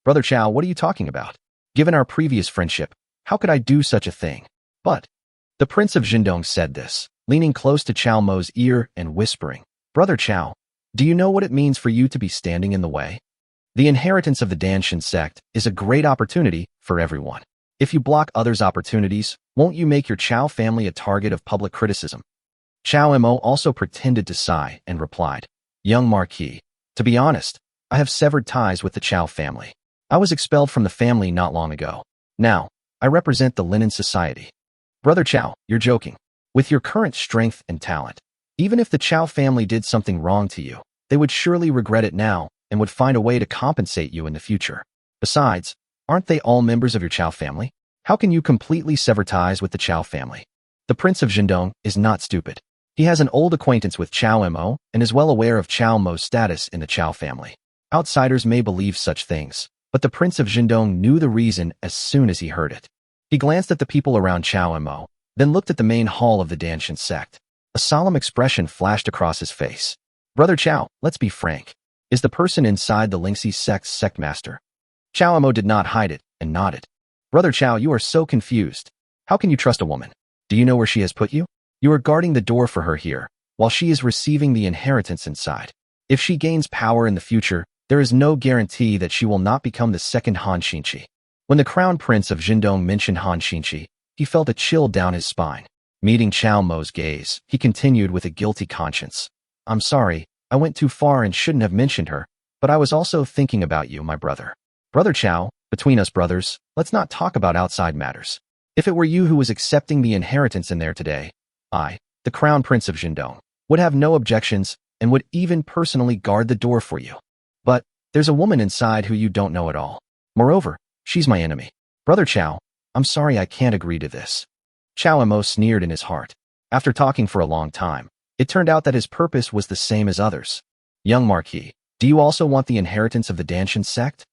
Brother Chow, what are you talking about? Given our previous friendship, how could I do such a thing? But the Prince of Jindong said this, leaning close to Chow Mo's ear and whispering, Brother Chow, do you know what it means for you to be standing in the way? The inheritance of the Danshan sect is a great opportunity for everyone. If you block others' opportunities, won't you make your Chow family a target of public criticism? Chow Mo also pretended to sigh and replied, Young Marquis, to be honest, I have severed ties with the Chow family. I was expelled from the family not long ago. Now, I represent the Linen Society. Brother Chow, you're joking. With your current strength and talent, even if the Chow family did something wrong to you, they would surely regret it now and would find a way to compensate you in the future. Besides, aren't they all members of your Chow family? How can you completely sever ties with the Chow family? The Prince of Jindong is not stupid. He has an old acquaintance with Chow Mo and is well aware of Chow Mo's status in the Chow family. Outsiders may believe such things, but the Prince of Jindong knew the reason as soon as he heard it. He glanced at the people around Chow Mo, then looked at the main hall of the Danshan sect. A solemn expression flashed across his face. Brother Chow, let's be frank. Is the person inside the Lingxi sect's sectmaster? Chow Mo did not hide it and nodded. Brother Chow, you are so confused. How can you trust a woman? Do you know where she has put you? You are guarding the door for her here, while she is receiving the inheritance inside. If she gains power in the future, there is no guarantee that she will not become the second Han Xinchi. When the Crown Prince of Jindong mentioned Han Xinchi, he felt a chill down his spine. Meeting Chow Mo's gaze, he continued with a guilty conscience. I'm sorry, I went too far and shouldn't have mentioned her, but I was also thinking about you, my brother. Brother Chow, between us brothers, let's not talk about outside matters. If it were you who was accepting the inheritance in there today, I, the Crown Prince of Jindong, would have no objections and would even personally guard the door for you. But there's a woman inside who you don't know at all. Moreover, she's my enemy. Brother Chow, I'm sorry I can't agree to this. Chow Mo sneered in his heart. After talking for a long time, it turned out that his purpose was the same as others. Young Marquis, do you also want the inheritance of the Danshan sect?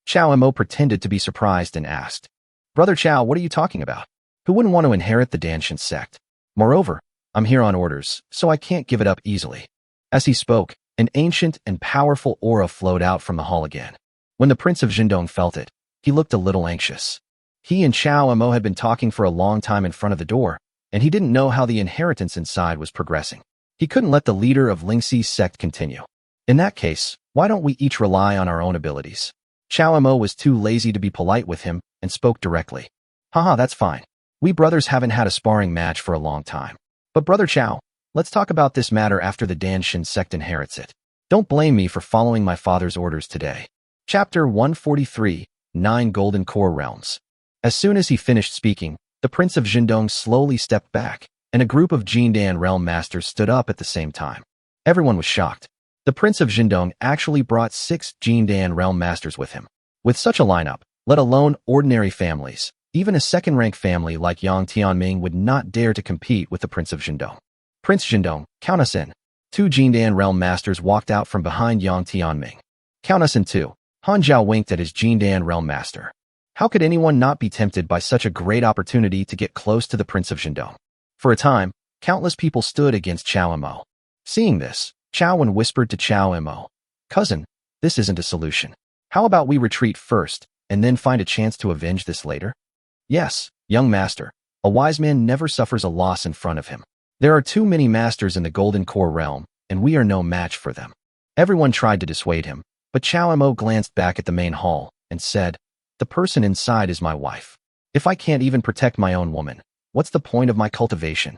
Chow Mo pretended to be surprised and asked, Brother Chow, what are you talking about? Who wouldn't want to inherit the Danshan sect? Moreover, I'm here on orders, so I can't give it up easily. As he spoke, an ancient and powerful aura flowed out from the hall again. When the Prince of Jindong felt it, he looked a little anxious. He and Chow Mo had been talking for a long time in front of the door, and he didn't know how the inheritance inside was progressing. He couldn't let the leader of Lingxi's sect continue. In that case, why don't we each rely on our own abilities? Chow Mo was too lazy to be polite with him and spoke directly. Haha, that's fine. We brothers haven't had a sparring match for a long time. But Brother Chow, let's talk about this matter after the Danshan sect inherits it. Don't blame me for following my father's orders today. Chapter 143, 9 Golden Core Realms. As soon as he finished speaking, the Prince of Jindong slowly stepped back, and a group of Jindan realm masters stood up at the same time. Everyone was shocked. The Prince of Jindong actually brought 6 Jindan realm masters with him. With such a lineup, let alone ordinary families, even a second-rank family like Yang Tianming would not dare to compete with the Prince of Jindong. Prince Jindong, count us in. 2 Jindan realm masters walked out from behind Yang Tianming. Count us in too. Han Zhao winked at his Jindan realm master. How could anyone not be tempted by such a great opportunity to get close to the Prince of Jindong? For a time, countless people stood against Chow Mo. Seeing this, Chow Wen whispered to Chow Mo, Cousin, this isn't a solution. How about we retreat first, and then find a chance to avenge this later? Yes, young master, a wise man never suffers a loss in front of him. There are too many masters in the Golden Core realm, and we are no match for them. Everyone tried to dissuade him, but Chow Mo glanced back at the main hall and said, The person inside is my wife. If I can't even protect my own woman, what's the point of my cultivation?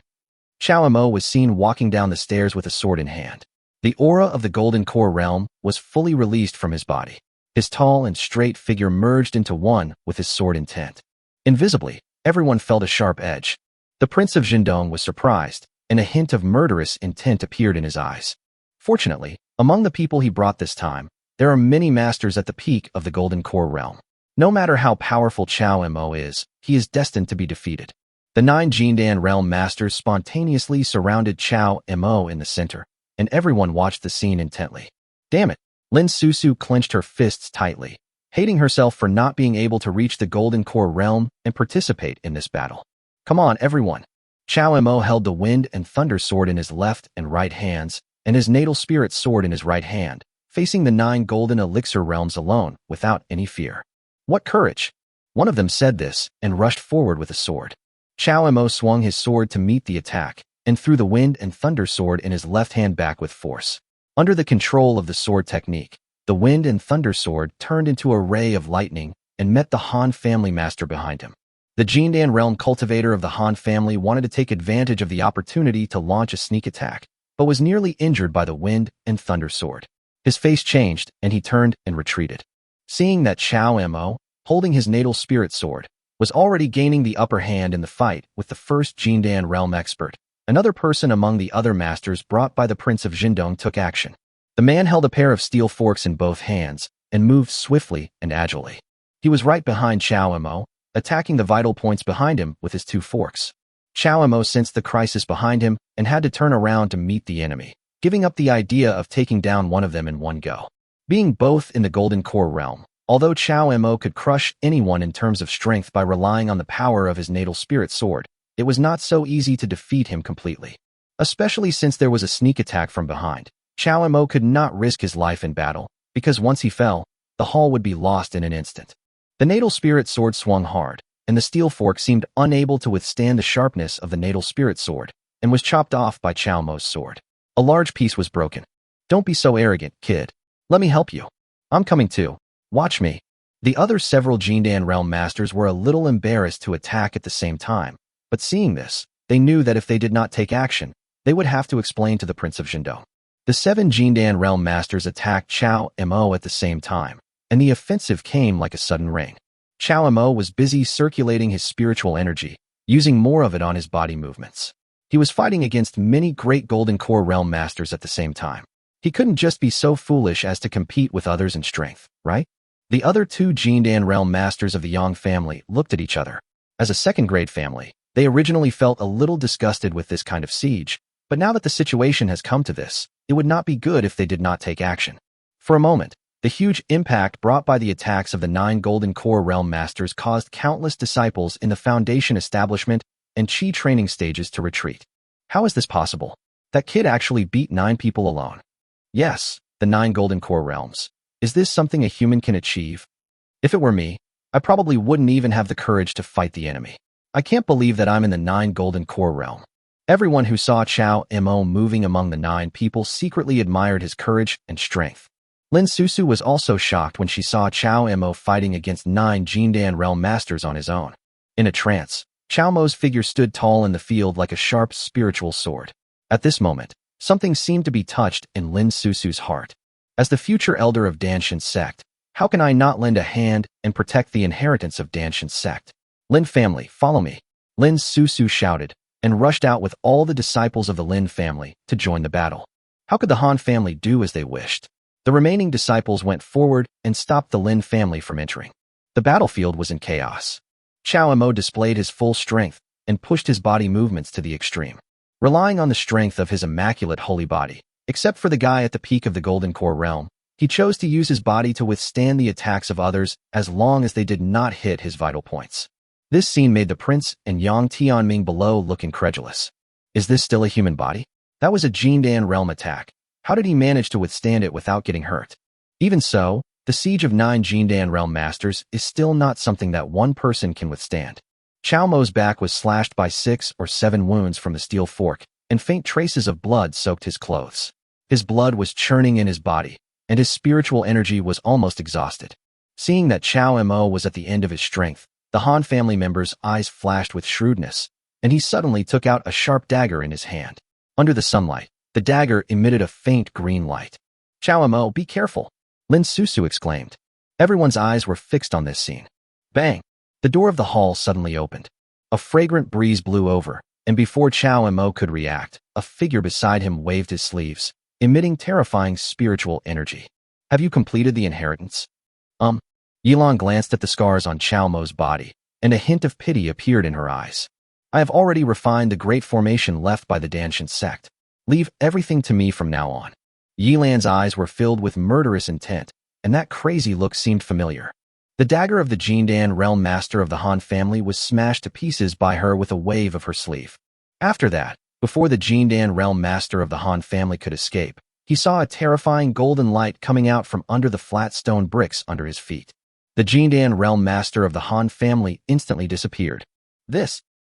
Chow Mo was seen walking down the stairs with a sword in hand. The aura of the Golden Core realm was fully released from his body. His tall and straight figure merged into one with his sword intent. Invisibly, everyone felt a sharp edge. The Prince of Jindong was surprised, and a hint of murderous intent appeared in his eyes. Fortunately, among the people he brought this time, there are many masters at the peak of the Golden Core realm. No matter how powerful Chow Mo is, he is destined to be defeated. The 9 Jindan realm masters spontaneously surrounded Chow Mo in the center, and everyone watched the scene intently. Damn it! Lin Susu clenched her fists tightly. hating herself for not being able to reach the Golden Core realm and participate in this battle. Come on, everyone. Chao Mo held the Wind and Thunder sword in his left and right hands, and his natal spirit sword in his right hand, facing the 9 golden elixir realms alone, without any fear. What courage! One of them said this, and rushed forward with a sword. Chao Mo swung his sword to meet the attack, and threw the Wind and Thunder sword in his left hand back with force. Under the control of the sword technique, the Wind and Thunder sword turned into a ray of lightning and met the Han family master behind him. The Jindan realm cultivator of the Han family wanted to take advantage of the opportunity to launch a sneak attack, but was nearly injured by the Wind and Thunder sword. His face changed, and he turned and retreated. Seeing that Chao Mo, holding his natal spirit sword, was already gaining the upper hand in the fight with the first Jindan realm expert, another person among the other masters brought by the Prince of Jindong took action. The man held a pair of steel forks in both hands and moved swiftly and agilely. He was right behind Chao Mo, attacking the vital points behind him with his 2 forks. Chao Mo sensed the crisis behind him and had to turn around to meet the enemy, giving up the idea of taking down one of them in one go. Being both in the Golden Core realm, although Chao Mo could crush anyone in terms of strength by relying on the power of his natal spirit sword, it was not so easy to defeat him completely. Especially since there was a sneak attack from behind, Chao Mo could not risk his life in battle, because once he fell, the hall would be lost in an instant. The natal spirit sword swung hard, and the steel fork seemed unable to withstand the sharpness of the natal spirit sword, and was chopped off by Chao Mo's sword. A large piece was broken. Don't be so arrogant, kid. Let me help you. I'm coming too. Watch me. The other several Jindan realm masters were a little embarrassed to attack at the same time, but seeing this, they knew that if they did not take action, they would have to explain to the Prince of Jindong. The 7 Jindan realm masters attacked Chao Mo at the same time, and the offensive came like a sudden rain. Chao Mo was busy circulating his spiritual energy, using more of it on his body movements. He was fighting against many great Golden Core realm masters at the same time. He couldn't just be so foolish as to compete with others in strength, right? The other 2 Jindan realm masters of the Yang family looked at each other. As a second-grade family, they originally felt a little disgusted with this kind of siege, but now that the situation has come to this, it would not be good if they did not take action. For a moment, the huge impact brought by the attacks of the 9 Golden Core realm masters caused countless disciples in the Foundation establishment and Chi training stages to retreat. How is this possible? That kid actually beat 9 people alone. Yes, the 9 Golden Core realms. Is this something a human can achieve? If it were me, I probably wouldn't even have the courage to fight the enemy. I can't believe that I'm in the 9 Golden Core realm. Everyone who saw Chao Mo moving among the 9 people secretly admired his courage and strength. Lin Susu was also shocked when she saw Chao Mo fighting against 9 Jindan realm masters on his own. In a trance, Chao Mo's figure stood tall in the field like a sharp spiritual sword. At this moment, something seemed to be touched in Lin Susu's heart. As the future elder of Danshan's sect, how can I not lend a hand and protect the inheritance of Danshan's sect? Lin family, follow me. Lin Susu shouted, and rushed out with all the disciples of the Lin family to join the battle. How could the Han family do as they wished? The remaining disciples went forward and stopped the Lin family from entering. The battlefield was in chaos. Chao Mo displayed his full strength and pushed his body movements to the extreme. Relying on the strength of his immaculate holy body, except for the guy at the peak of the Golden Core realm, he chose to use his body to withstand the attacks of others as long as they did not hit his vital points. This scene made the prince and Yang Tianming below look incredulous. Is this still a human body? That was a Jindan realm attack. How did he manage to withstand it without getting hurt? Even so, the siege of 9 Jindan realm masters is still not something that one person can withstand. Chao Mo's back was slashed by 6 or 7 wounds from the steel fork, and faint traces of blood soaked his clothes. His blood was churning in his body, and his spiritual energy was almost exhausted. Seeing that Chao Mo was at the end of his strength, the Han family member's eyes flashed with shrewdness, and he suddenly took out a sharp dagger in his hand. Under the sunlight, the dagger emitted a faint green light. Chao Mo, be careful, Lin Susu exclaimed. Everyone's eyes were fixed on this scene. Bang! The door of the hall suddenly opened. A fragrant breeze blew over, and before Chao Mo could react, a figure beside him waved his sleeves, emitting terrifying spiritual energy. Have you completed the inheritance? Yilan glanced at the scars on Chao Mo's body, and a hint of pity appeared in her eyes. I have already refined the great formation left by the Danshan sect. Leave everything to me from now on. Yilan's eyes were filled with murderous intent, and that crazy look seemed familiar. The dagger of the Jindan realm master of the Han family was smashed to pieces by her with a wave of her sleeve. After that, before the Jindan realm master of the Han family could escape, he saw a terrifying golden light coming out from under the flat stone bricks under his feet. The Jindan realm master of the Han family instantly disappeared.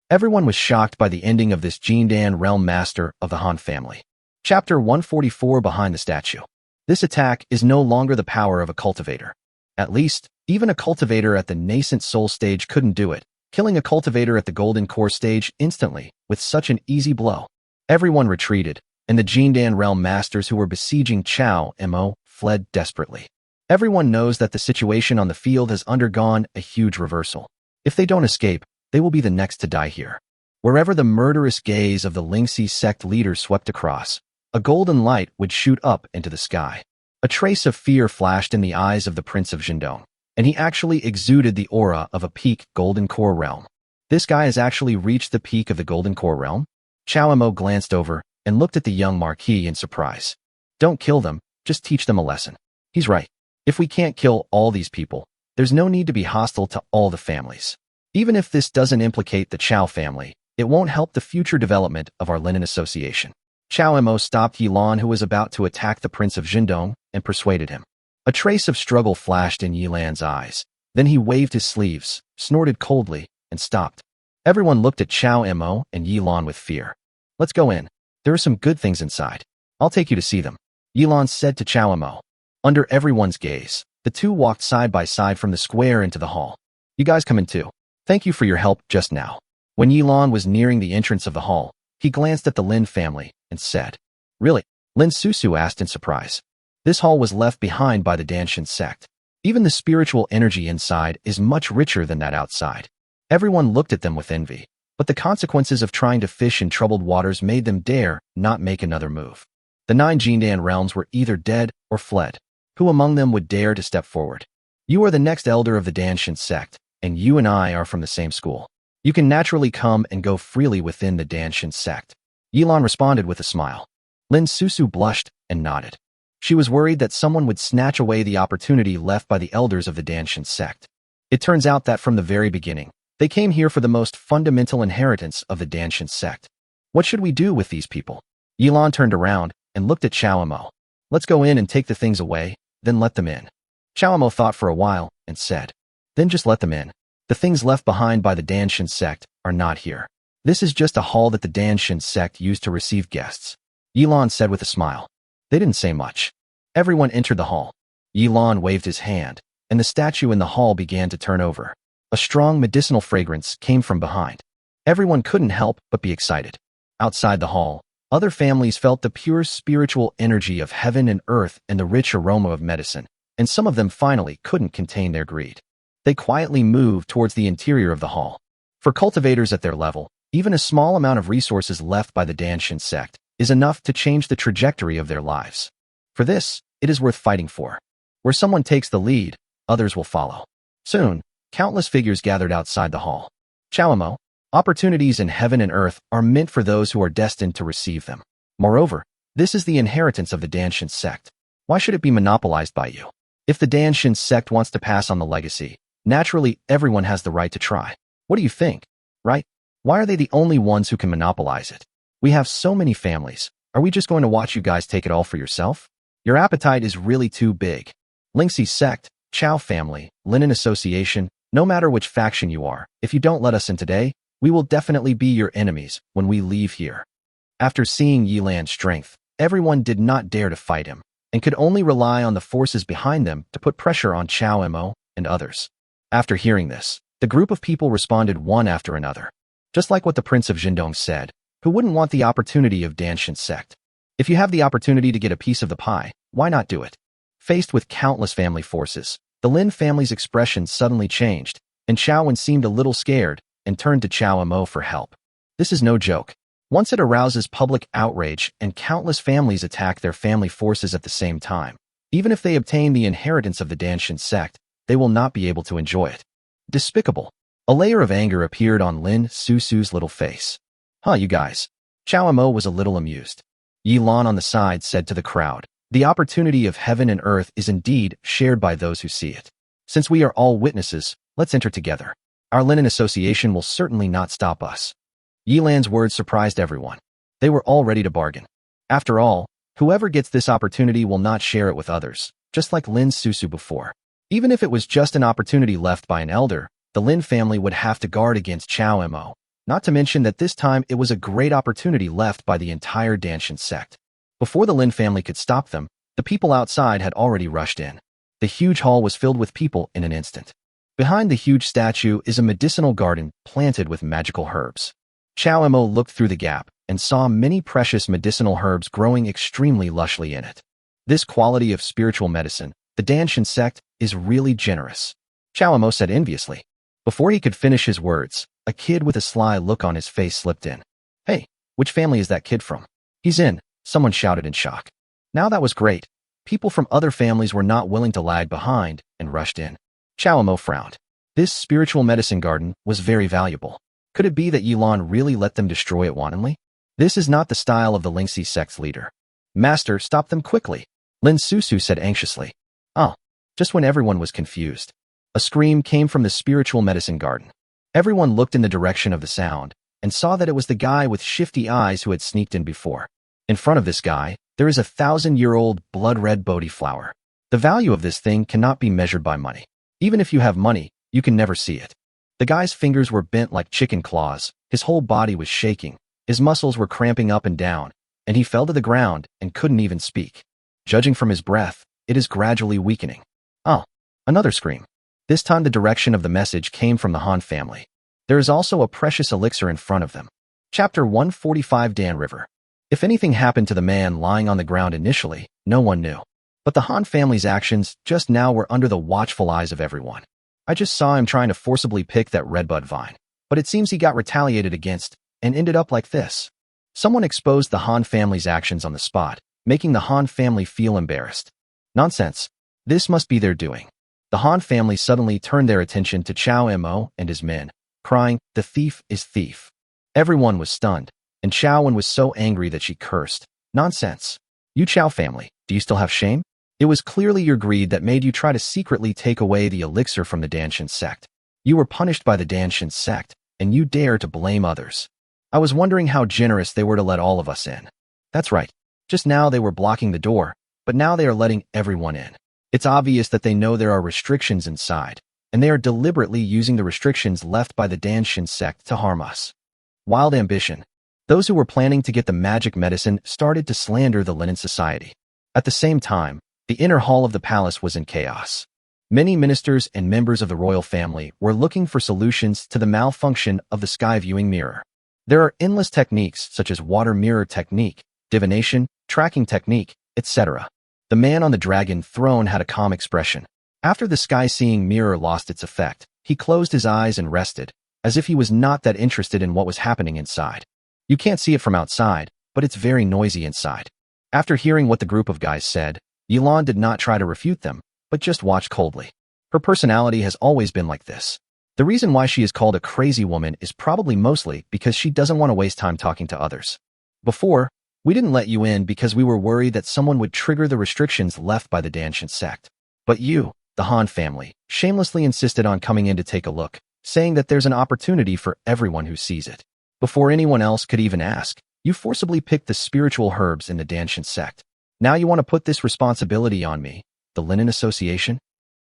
Everyone was shocked by the ending of this Jindan realm master of the Han family. Chapter 144 Behind the Statue. This attack is no longer the power of a cultivator. At least, even a cultivator at the nascent soul stage couldn't do it, killing a cultivator at the golden core stage instantly with such an easy blow. Everyone retreated, and the Jindan realm masters who were besieging Chao Mo fled desperately. Everyone knows that the situation on the field has undergone a huge reversal. If they don't escape, they will be the next to die here. Wherever the murderous gaze of the Lingxi sect leader swept across, a golden light would shoot up into the sky. A trace of fear flashed in the eyes of the Prince of Zhendong, and he actually exuded the aura of a peak golden core realm. This guy has actually reached the peak of the golden core realm? Chao Mo glanced over and looked at the young Marquis in surprise. Don't kill them, just teach them a lesson. He's right. If we can't kill all these people, there's no need to be hostile to all the families. Even if this doesn't implicate the Chao family, it won't help the future development of our Linen Association. Chao Mo stopped Yilan, who was about to attack the Prince of Zhendong, and persuaded him. A trace of struggle flashed in Yilan's eyes. Then he waved his sleeves, snorted coldly, and stopped. Everyone looked at Chao Mo and Yilan with fear. Let's go in. There are some good things inside. I'll take you to see them, Yilan said to Chao Mo. Under everyone's gaze, the two walked side by side from the square into the hall. You guys come in too. Thank you for your help just now. When Yilan was nearing the entrance of the hall, he glanced at the Lin family and said, Really? Lin Susu asked in surprise. This hall was left behind by the Danshan sect. Even the spiritual energy inside is much richer than that outside. Everyone looked at them with envy, but the consequences of trying to fish in troubled waters made them dare not make another move. The 9 Jindan realms were either dead or fled. Who among them would dare to step forward? You are the next elder of the Danshan sect, and you and I are from the same school. You can naturally come and go freely within the Danshan sect. Yilan responded with a smile. Lin Susu blushed and nodded. She was worried that someone would snatch away the opportunity left by the elders of the Danshan sect. It turns out that from the very beginning, they came here for the most fundamental inheritance of the Danshan sect. What should we do with these people? Yilan turned around and looked at Chao Mo. Let's go in and take the things away, then let them in. Chao Mo thought for a while and said, Then just let them in. The things left behind by the Danshan sect are not here. This is just a hall that the Danshan sect used to receive guests. Yilan said with a smile. They didn't say much. Everyone entered the hall. Yilan waved his hand, and the statue in the hall began to turn over. A strong medicinal fragrance came from behind. Everyone couldn't help but be excited. Outside the hall, other families felt the pure spiritual energy of heaven and earth and the rich aroma of medicine, and some of them finally couldn't contain their greed. They quietly moved towards the interior of the hall. For cultivators at their level, even a small amount of resources left by the Danshan sect is enough to change the trajectory of their lives. For this, it is worth fighting for. Where someone takes the lead, others will follow. Soon, countless figures gathered outside the hall. Chao Mo, opportunities in heaven and earth are meant for those who are destined to receive them. Moreover, this is the inheritance of the Danshan sect. Why should it be monopolized by you? If the Danshan sect wants to pass on the legacy, naturally everyone has the right to try. What do you think? Right? Why are they the only ones who can monopolize it? We have so many families. Are we just going to watch you guys take it all for yourself? Your appetite is really too big. Lingxi sect, Chao family, Linen Association, no matter which faction you are, if you don't let us in today, we will definitely be your enemies when we leave here. After seeing Yilan's strength, everyone did not dare to fight him, and could only rely on the forces behind them to put pressure on Chao Mo and others. After hearing this, the group of people responded one after another. Just like what the Prince of Zhendong said, who wouldn't want the opportunity of Danshan sect? If you have the opportunity to get a piece of the pie, why not do it? Faced with countless family forces, the Lin family's expression suddenly changed, and Chao Wen seemed a little scared and turned to Chao Mo for help. This is no joke. Once it arouses public outrage and countless families attack their family forces at the same time, even if they obtain the inheritance of the Danshan sect, they will not be able to enjoy it. Despicable. A layer of anger appeared on Lin Susu's little face. Huh, you guys. Chao Mo was a little amused. Yilan on the side said to the crowd, The opportunity of heaven and earth is indeed shared by those who see it. Since we are all witnesses, let's enter together. Our linen association will certainly not stop us. Yilan's words surprised everyone. They were all ready to bargain. After all, whoever gets this opportunity will not share it with others, just like Lin's Susu before. Even if it was just an opportunity left by an elder, the Lin family would have to guard against Chao Mo. Not to mention that this time it was a great opportunity left by the entire Danshan sect. Before the Lin family could stop them, the people outside had already rushed in. The huge hall was filled with people in an instant. Behind the huge statue is a medicinal garden planted with magical herbs. Chao Mo looked through the gap and saw many precious medicinal herbs growing extremely lushly in it. This quality of spiritual medicine, the Danshan sect, is really generous. Chao Mo said enviously. Before he could finish his words, a kid with a sly look on his face slipped in. Hey, which family is that kid from? He's in, someone shouted in shock. Now that was great. People from other families were not willing to lag behind and rushed in. Chao Mo frowned. This spiritual medicine garden was very valuable. Could it be that Yilan really let them destroy it wantonly? This is not the style of the Lingxi sect's leader. Master, stop them quickly, Lin Susu said anxiously. Oh, just when everyone was confused. A scream came from the spiritual medicine garden. Everyone looked in the direction of the sound and saw that it was the guy with shifty eyes who had sneaked in before. In front of this guy, there is a 1,000-year-old blood-red Bodhi flower. The value of this thing cannot be measured by money. Even if you have money, you can never see it. The guy's fingers were bent like chicken claws, his whole body was shaking, his muscles were cramping up and down, and he fell to the ground and couldn't even speak. Judging from his breath, it is gradually weakening. Oh, another scream. This time the direction of the message came from the Han family. There is also a precious elixir in front of them. Chapter 145 Dan River. If anything happened to the man lying on the ground initially, no one knew. But the Han family's actions just now were under the watchful eyes of everyone. I just saw him trying to forcibly pick that redbud vine, but it seems he got retaliated against and ended up like this. Someone exposed the Han family's actions on the spot, making the Han family feel embarrassed. Nonsense. This must be their doing. The Han family suddenly turned their attention to Chao Mo and his men, crying, "The thief is thief." Everyone was stunned, and Chao Wen was so angry that she cursed. Nonsense. You Chao family, do you still have shame? It was clearly your greed that made you try to secretly take away the elixir from the Danshan sect. You were punished by the Danshan sect, and you dare to blame others. I was wondering how generous they were to let all of us in. That's right. Just now they were blocking the door, but now they are letting everyone in. It's obvious that they know there are restrictions inside, and they are deliberately using the restrictions left by the Danshan sect to harm us. Wild ambition. Those who were planning to get the magic medicine started to slander the Linen Society. At the same time, the inner hall of the palace was in chaos. Many ministers and members of the royal family were looking for solutions to the malfunction of the sky viewing mirror. There are endless techniques such as water mirror technique, divination, tracking technique, etc. The man on the dragon throne had a calm expression. After the sky-seeing mirror lost its effect, he closed his eyes and rested, as if he was not that interested in what was happening inside. You can't see it from outside, but it's very noisy inside. After hearing what the group of guys said, Yilan did not try to refute them, but just watched coldly. Her personality has always been like this. The reason why she is called a crazy woman is probably mostly because she doesn't want to waste time talking to others. Before, we didn't let you in because we were worried that someone would trigger the restrictions left by the Danshan sect. But you, the Han family, shamelessly insisted on coming in to take a look, saying that there's an opportunity for everyone who sees it. Before anyone else could even ask, you forcibly picked the spiritual herbs in the Danshan sect. Now you want to put this responsibility on me, the Linen Association?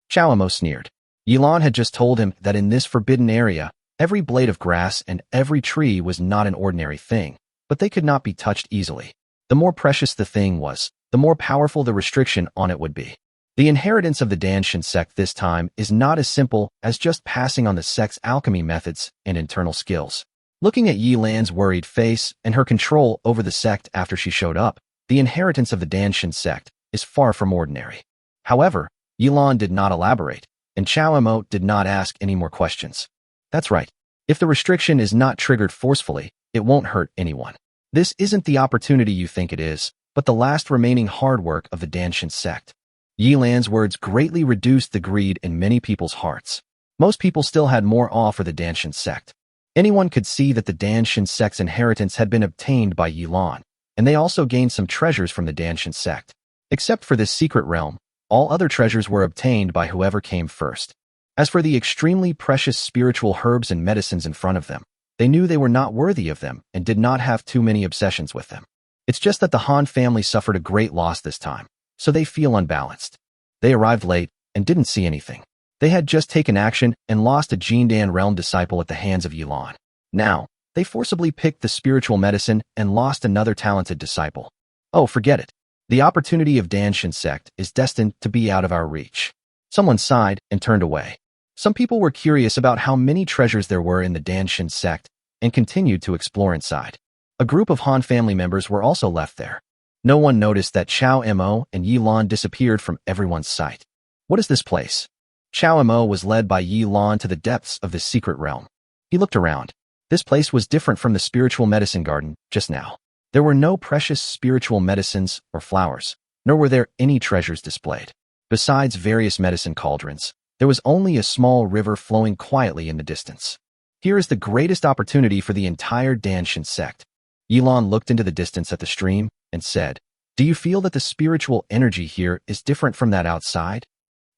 Chao Mo sneered. Yilan had just told him that in this forbidden area, every blade of grass and every tree was not an ordinary thing, but they could not be touched easily. The more precious the thing was, the more powerful the restriction on it would be. The inheritance of the Danshan sect this time is not as simple as just passing on the sect's alchemy methods and internal skills. Looking at Yilan's worried face and her control over the sect after she showed up, the inheritance of the Danshan sect is far from ordinary. However, Yilan did not elaborate, and Chao Mo did not ask any more questions. That's right. If the restriction is not triggered forcefully, it won't hurt anyone. This isn't the opportunity you think it is, but the last remaining hard work of the Danshan sect. Yilan's words greatly reduced the greed in many people's hearts. Most people still had more awe for the Danshan sect. Anyone could see that the Danshan sect's inheritance had been obtained by Yilan, and they also gained some treasures from the Danshan sect. Except for this secret realm, all other treasures were obtained by whoever came first. As for the extremely precious spiritual herbs and medicines in front of them, they knew they were not worthy of them and did not have too many obsessions with them. It's just that the Han family suffered a great loss this time, so they feel unbalanced. They arrived late and didn't see anything. They had just taken action and lost a Jindan realm disciple at the hands of Yilan. Now, they forcibly picked the spiritual medicine and lost another talented disciple. Oh, forget it. The opportunity of Danshan sect is destined to be out of our reach. Someone sighed and turned away. Some people were curious about how many treasures there were in the Danshan sect and continued to explore inside. A group of Han family members were also left there. No one noticed that Chao Mo and Yilan disappeared from everyone's sight. What is this place? Chao Mo was led by Yilan to the depths of this secret realm. He looked around. This place was different from the spiritual medicine garden just now. There were no precious spiritual medicines or flowers, nor were there any treasures displayed. Besides various medicine cauldrons, there was only a small river flowing quietly in the distance. Here is the greatest opportunity for the entire Danshan sect. Yilan looked into the distance at the stream and said, "Do you feel that the spiritual energy here is different from that outside?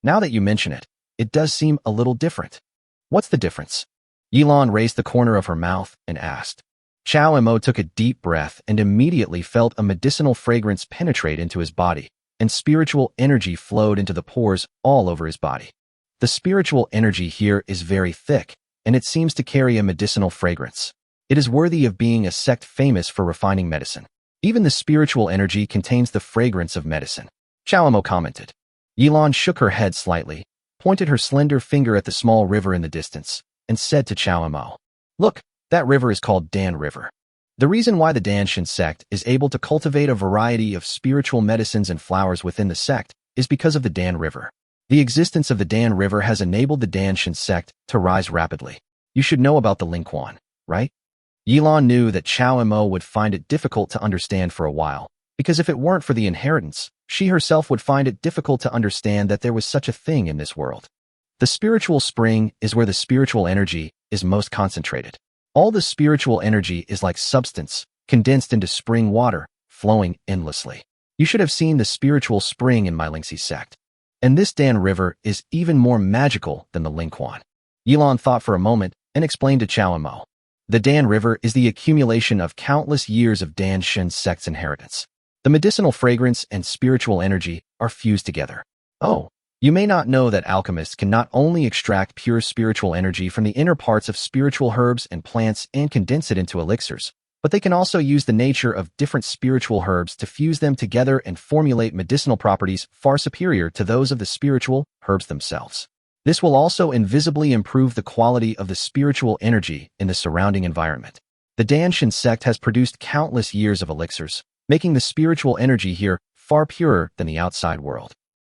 Now that you mention it, it does seem a little different. What's the difference?" Yilan raised the corner of her mouth and asked. Chao Mo took a deep breath and immediately felt a medicinal fragrance penetrate into his body, and spiritual energy flowed into the pores all over his body. The spiritual energy here is very thick, and it seems to carry a medicinal fragrance. It is worthy of being a sect famous for refining medicine. Even the spiritual energy contains the fragrance of medicine, Chao Mo commented. Yilan shook her head slightly, pointed her slender finger at the small river in the distance, and said to Chao Mo, "Look, that river is called Dan River." The reason why the Danshan sect is able to cultivate a variety of spiritual medicines and flowers within the sect is because of the Dan River. The existence of the Dan River has enabled the Danshan sect to rise rapidly. You should know about the Lingquan, right? Yilan knew that Chao Mo would find it difficult to understand for a while, because if it weren't for the inheritance, she herself would find it difficult to understand that there was such a thing in this world. The spiritual spring is where the spiritual energy is most concentrated. All the spiritual energy is like substance, condensed into spring water, flowing endlessly. You should have seen the spiritual spring in my Lingxi sect. And this Dan River is even more magical than the Lingquan. Yilan thought for a moment and explained to Chao Mo. The Dan River is the accumulation of countless years of Danshan sect's inheritance. The medicinal fragrance and spiritual energy are fused together. Oh, you may not know that alchemists can not only extract pure spiritual energy from the inner parts of spiritual herbs and plants and condense it into elixirs, but they can also use the nature of different spiritual herbs to fuse them together and formulate medicinal properties far superior to those of the spiritual herbs themselves. This will also invisibly improve the quality of the spiritual energy in the surrounding environment. The Danshan sect has produced countless years of elixirs, making the spiritual energy here far purer than the outside world.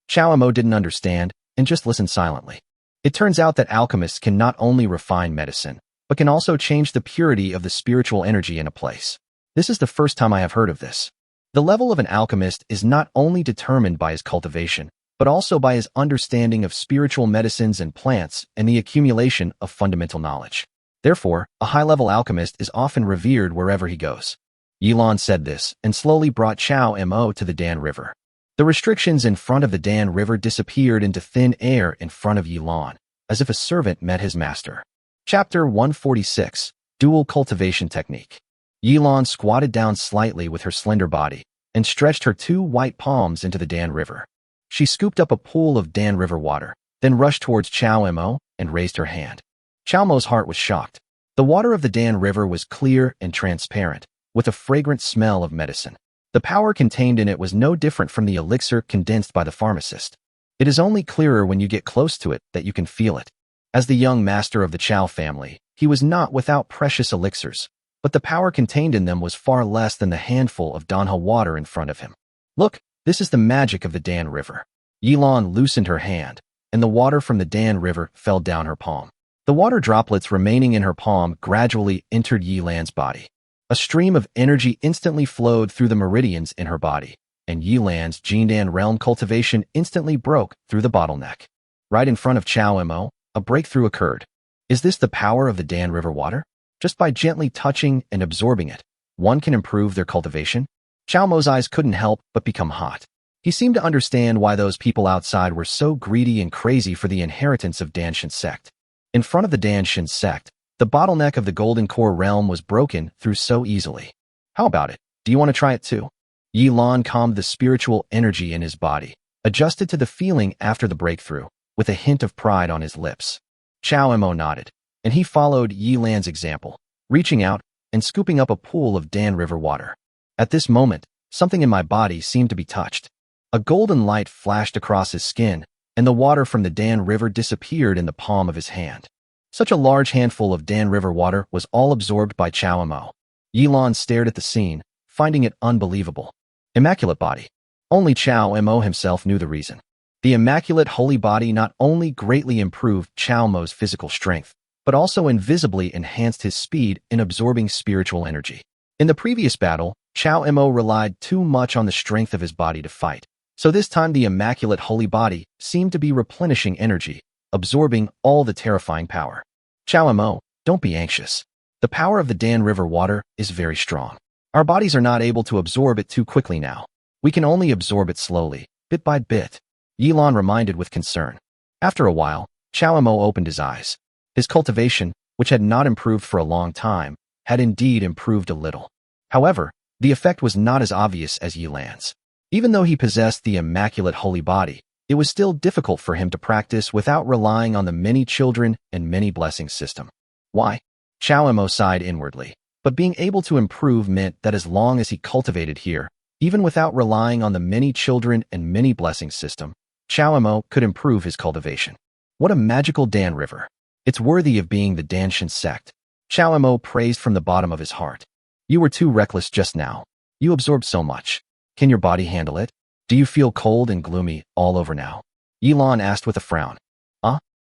Chao Mo didn't understand and just listened silently. It turns out that alchemists can not only refine medicine, but can also change the purity of the spiritual energy in a place. This is the first time I have heard of this. The level of an alchemist is not only determined by his cultivation, but also by his understanding of spiritual medicines and plants and the accumulation of fundamental knowledge. Therefore, a high-level alchemist is often revered wherever he goes. Yilan said this and slowly brought Chao Mo to the Dan River. The restrictions in front of the Dan River disappeared into thin air in front of Yilan, as if a servant met his master. Chapter 146, Dual Cultivation Technique. Yilan squatted down slightly with her slender body and stretched her two white palms into the Dan River. She scooped up a pool of Dan River water, then rushed towards Chao Mo and raised her hand. Chao Mo's heart was shocked. The water of the Dan River was clear and transparent, with a fragrant smell of medicine. The power contained in it was no different from the elixir condensed by the pharmacist. It is only clearer when you get close to it that you can feel it. As the young master of the Chao family, he was not without precious elixirs, but the power contained in them was far less than the handful of Danha water in front of him. Look, this is the magic of the Dan River. Yilan loosened her hand, and the water from the Dan River fell down her palm. The water droplets remaining in her palm gradually entered Yilan's body. A stream of energy instantly flowed through the meridians in her body, and Yilan's Jindan realm cultivation instantly broke through the bottleneck. Right in front of Chao Mo, a breakthrough occurred. Is this the power of the Dan River water? Just by gently touching and absorbing it, one can improve their cultivation? Chao Mo's eyes couldn't help but become hot. He seemed to understand why those people outside were so greedy and crazy for the inheritance of Danshin's sect. In front of the Danshin sect, the bottleneck of the Golden Core realm was broken through so easily. How about it? Do you want to try it too? Yi Lan calmed the spiritual energy in his body, adjusted to the feeling after the breakthrough, with a hint of pride on his lips. Chao Mo nodded, and he followed Yi Lan's example, reaching out and scooping up a pool of Dan River water. At this moment, something in my body seemed to be touched. A golden light flashed across his skin, and the water from the Dan River disappeared in the palm of his hand. Such a large handful of Dan River water was all absorbed by Chao Mo. Yi Lan stared at the scene, finding it unbelievable. Immaculate body. Only Chao Mo himself knew the reason. The immaculate holy body not only greatly improved Chao Mo's physical strength, but also invisibly enhanced his speed in absorbing spiritual energy. In the previous battle, Chao Mo relied too much on the strength of his body to fight. So this time the immaculate holy body seemed to be replenishing energy, absorbing all the terrifying power. Chao Mo, don't be anxious. The power of the Dan River water is very strong. Our bodies are not able to absorb it too quickly now. We can only absorb it slowly, bit by bit. Yi Lan reminded with concern. After a while, Chao Mo opened his eyes. His cultivation, which had not improved for a long time, had indeed improved a little. However, the effect was not as obvious as Yi Lan's. Even though he possessed the immaculate holy body, it was still difficult for him to practice without relying on the many children and many blessings system. Why? Chao Mo sighed inwardly, but being able to improve meant that as long as he cultivated here, even without relying on the many children and many blessings system, Chao Mo could improve his cultivation. What a magical Dan River. It's worthy of being the Danshin sect. Chao Mo praised from the bottom of his heart. You were too reckless just now. You absorbed so much. Can your body handle it? Do you feel cold and gloomy all over now? Yi Lan asked with a frown.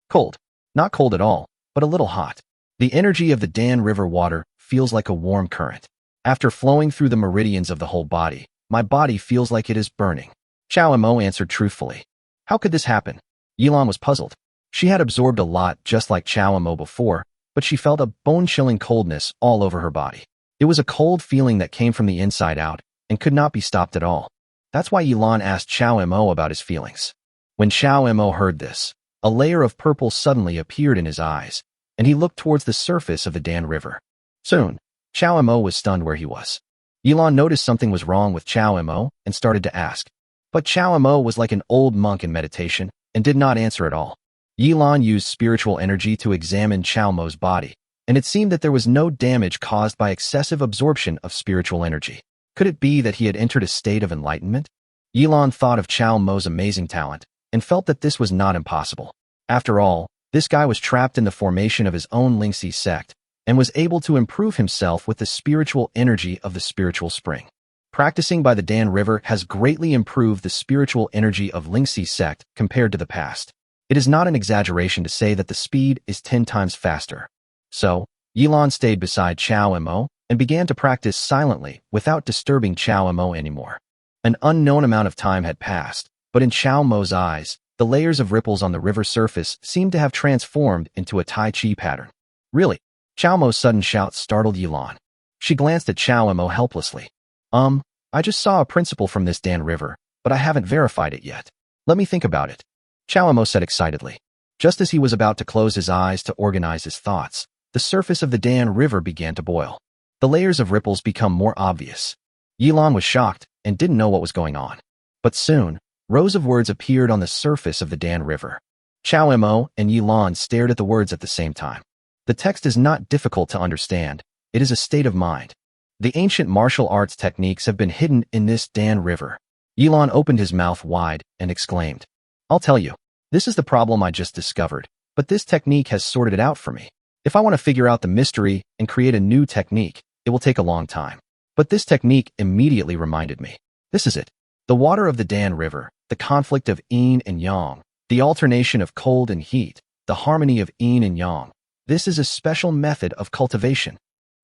Cold. Not cold at all, but a little hot. The energy of the Dan River water feels like a warm current. After flowing through the meridians of the whole body, my body feels like it is burning. Chao Mo answered truthfully. How could this happen? Yi Lan was puzzled. She had absorbed a lot just like Chao Mo before, but she felt a bone-chilling coldness all over her body. It was a cold feeling that came from the inside out, and could not be stopped at all. That's why Yi Lan asked Chao Mo about his feelings. When Chao Mo heard this, a layer of purple suddenly appeared in his eyes, and he looked towards the surface of the Dan River. Soon, Chao Mo was stunned where he was. Yi Lan noticed something was wrong with Chao Mo and started to ask. But Chao Mo was like an old monk in meditation and did not answer at all. Yi Lan used spiritual energy to examine Chao Mo's body, and it seemed that there was no damage caused by excessive absorption of spiritual energy. Could it be that he had entered a state of enlightenment? Yi Lan thought of Chao Mo's amazing talent and felt that this was not impossible. After all, this guy was trapped in the formation of his own Lingxi sect and was able to improve himself with the spiritual energy of the spiritual spring. Practicing by the Dan River has greatly improved the spiritual energy of Lingxi sect compared to the past. It is not an exaggeration to say that the speed is 10 times faster. So, Yi Lan stayed beside Chao Mo and began to practice silently without disturbing Chao Mo anymore. An unknown amount of time had passed, but in Chao Mo's eyes, the layers of ripples on the river surface seemed to have transformed into a Tai Chi pattern. Really? Chao Mo's sudden shout startled Yi Lan. She glanced at Chao Mo helplessly. I just saw a principle from this Dan River, but I haven't verified it yet. Let me think about it. Chao Mo said excitedly. Just as he was about to close his eyes to organize his thoughts, the surface of the Dan River began to boil. The layers of ripples become more obvious. Yi Lan was shocked and didn't know what was going on. But soon, rows of words appeared on the surface of the Dan River. Chao Mo and Yi Lan stared at the words at the same time. The text is not difficult to understand. It is a state of mind. The ancient martial arts techniques have been hidden in this Dan River. Yi Lan opened his mouth wide and exclaimed, I'll tell you, this is the problem I just discovered, but this technique has sorted it out for me. If I want to figure out the mystery and create a new technique, it will take a long time. But this technique immediately reminded me. This is it. The water of the Dan River, the conflict of yin and yang, the alternation of cold and heat, the harmony of yin and yang. This is a special method of cultivation.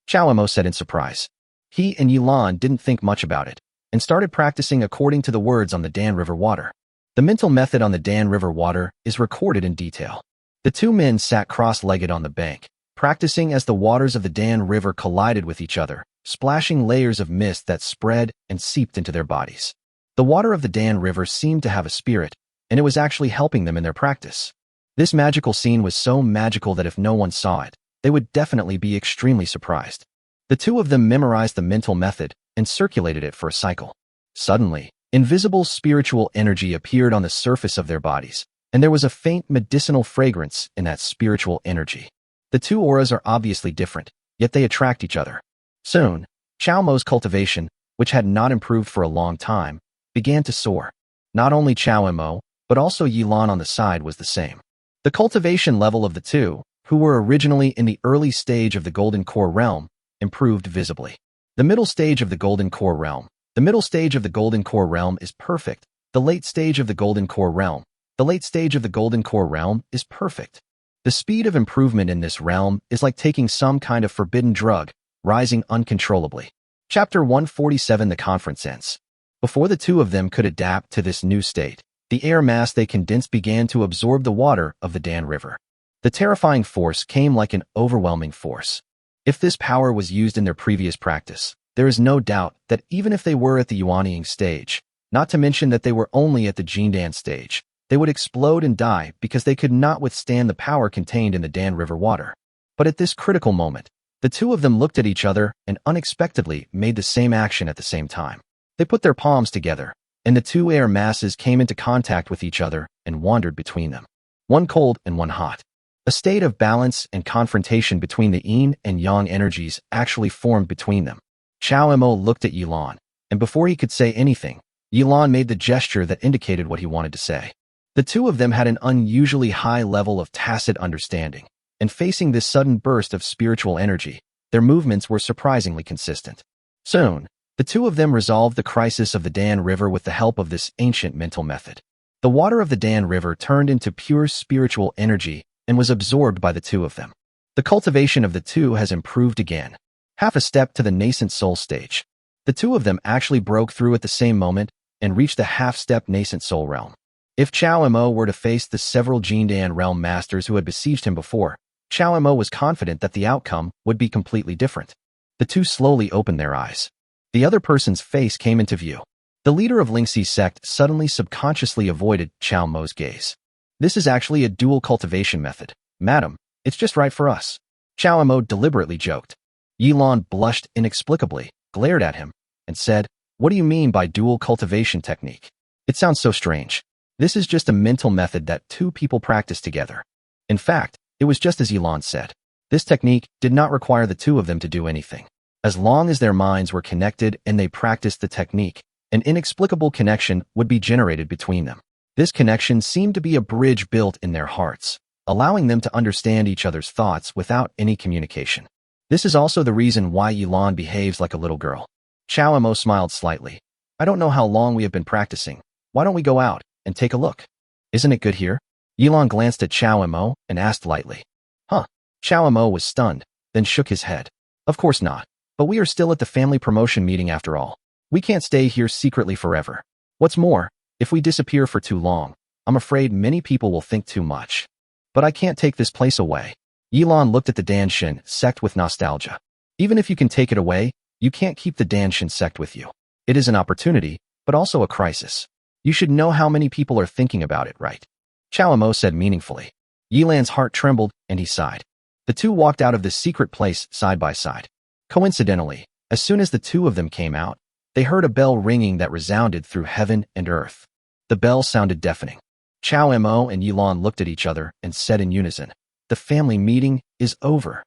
Chao Mo said in surprise. He and Yi Lan didn't think much about it and started practicing according to the words on the Dan River water. The mental method on the Dan River water is recorded in detail. The two men sat cross-legged on the bank, practicing as the waters of the Dan River collided with each other, splashing layers of mist that spread and seeped into their bodies. The water of the Dan River seemed to have a spirit, and it was actually helping them in their practice. This magical scene was so magical that if no one saw it, they would definitely be extremely surprised. The two of them memorized the mental method and circulated it for a cycle. Suddenly, invisible spiritual energy appeared on the surface of their bodies, and there was a faint medicinal fragrance in that spiritual energy. The two auras are obviously different, yet they attract each other. Soon, Chao Mo's cultivation, which had not improved for a long time, began to soar. Not only Chao Mo, but also Yilan on the side was the same. The cultivation level of the two, who were originally in the early stage of the Golden Core realm, improved visibly. The middle stage of the Golden Core realm. The middle stage of the Golden Core realm is perfect. The late stage of the Golden Core realm. The late stage of the Golden Core realm is perfect. The speed of improvement in this realm is like taking some kind of forbidden drug, rising uncontrollably. Chapter 147. The conference ends. Before the two of them could adapt to this new state, the air mass they condensed began to absorb the water of the Dan River. The terrifying force came like an overwhelming force. If this power was used in their previous practice, there is no doubt that even if they were at the Yuanying stage, not to mention that they were only at the Jindan stage, they would explode and die because they could not withstand the power contained in the Dan River water. But at this critical moment, the two of them looked at each other and unexpectedly made the same action at the same time. They put their palms together, and the two air masses came into contact with each other and wandered between them. One cold and one hot. A state of balance and confrontation between the yin and yang energies actually formed between them. Chao Mo looked at Yilan, and before he could say anything, Yilan made the gesture that indicated what he wanted to say. The two of them had an unusually high level of tacit understanding, and facing this sudden burst of spiritual energy, their movements were surprisingly consistent. Soon, the two of them resolved the crisis of the Dan River with the help of this ancient mental method. The water of the Dan River turned into pure spiritual energy and was absorbed by the two of them. The cultivation of the two has improved again. Half a step to the nascent soul stage. The two of them actually broke through at the same moment and reached the half-step nascent soul realm. If Chao Mo were to face the several Jindan realm masters who had besieged him before, Chao Mo was confident that the outcome would be completely different. The two slowly opened their eyes. The other person's face came into view. The leader of Lingxi's sect suddenly subconsciously avoided Chao Mo's gaze. This is actually a dual cultivation method. Madam, it's just right for us. Chao Mo deliberately joked. Yilan blushed inexplicably, glared at him, and said, "What do you mean by dual cultivation technique? It sounds so strange. This is just a mental method that two people practice together." In fact, it was just as Yilan said. This technique did not require the two of them to do anything. As long as their minds were connected and they practiced the technique, an inexplicable connection would be generated between them. This connection seemed to be a bridge built in their hearts, allowing them to understand each other's thoughts without any communication. This is also the reason why Yilan behaves like a little girl. Chao Mo smiled slightly. "I don't know how long we have been practicing. Why don't we go out and take a look? Isn't it good here?" Yilan glanced at Chao Mo and asked lightly. "Huh?" Chao Mo was stunned, then shook his head. "Of course not. But we are still at the family promotion meeting after all. We can't stay here secretly forever. What's more, if we disappear for too long, I'm afraid many people will think too much. But I can't take this place away." Yilan looked at the Danshin sect with nostalgia. "Even if you can take it away, you can't keep the Danshin sect with you. It is an opportunity, but also a crisis. You should know how many people are thinking about it, right?" Chao Mo said meaningfully. Yilan's heart trembled, and he sighed. The two walked out of this secret place side by side. Coincidentally, as soon as the two of them came out, they heard a bell ringing that resounded through heaven and earth. The bell sounded deafening. Chao Mo and Yilan looked at each other and said in unison, "The family meeting is over."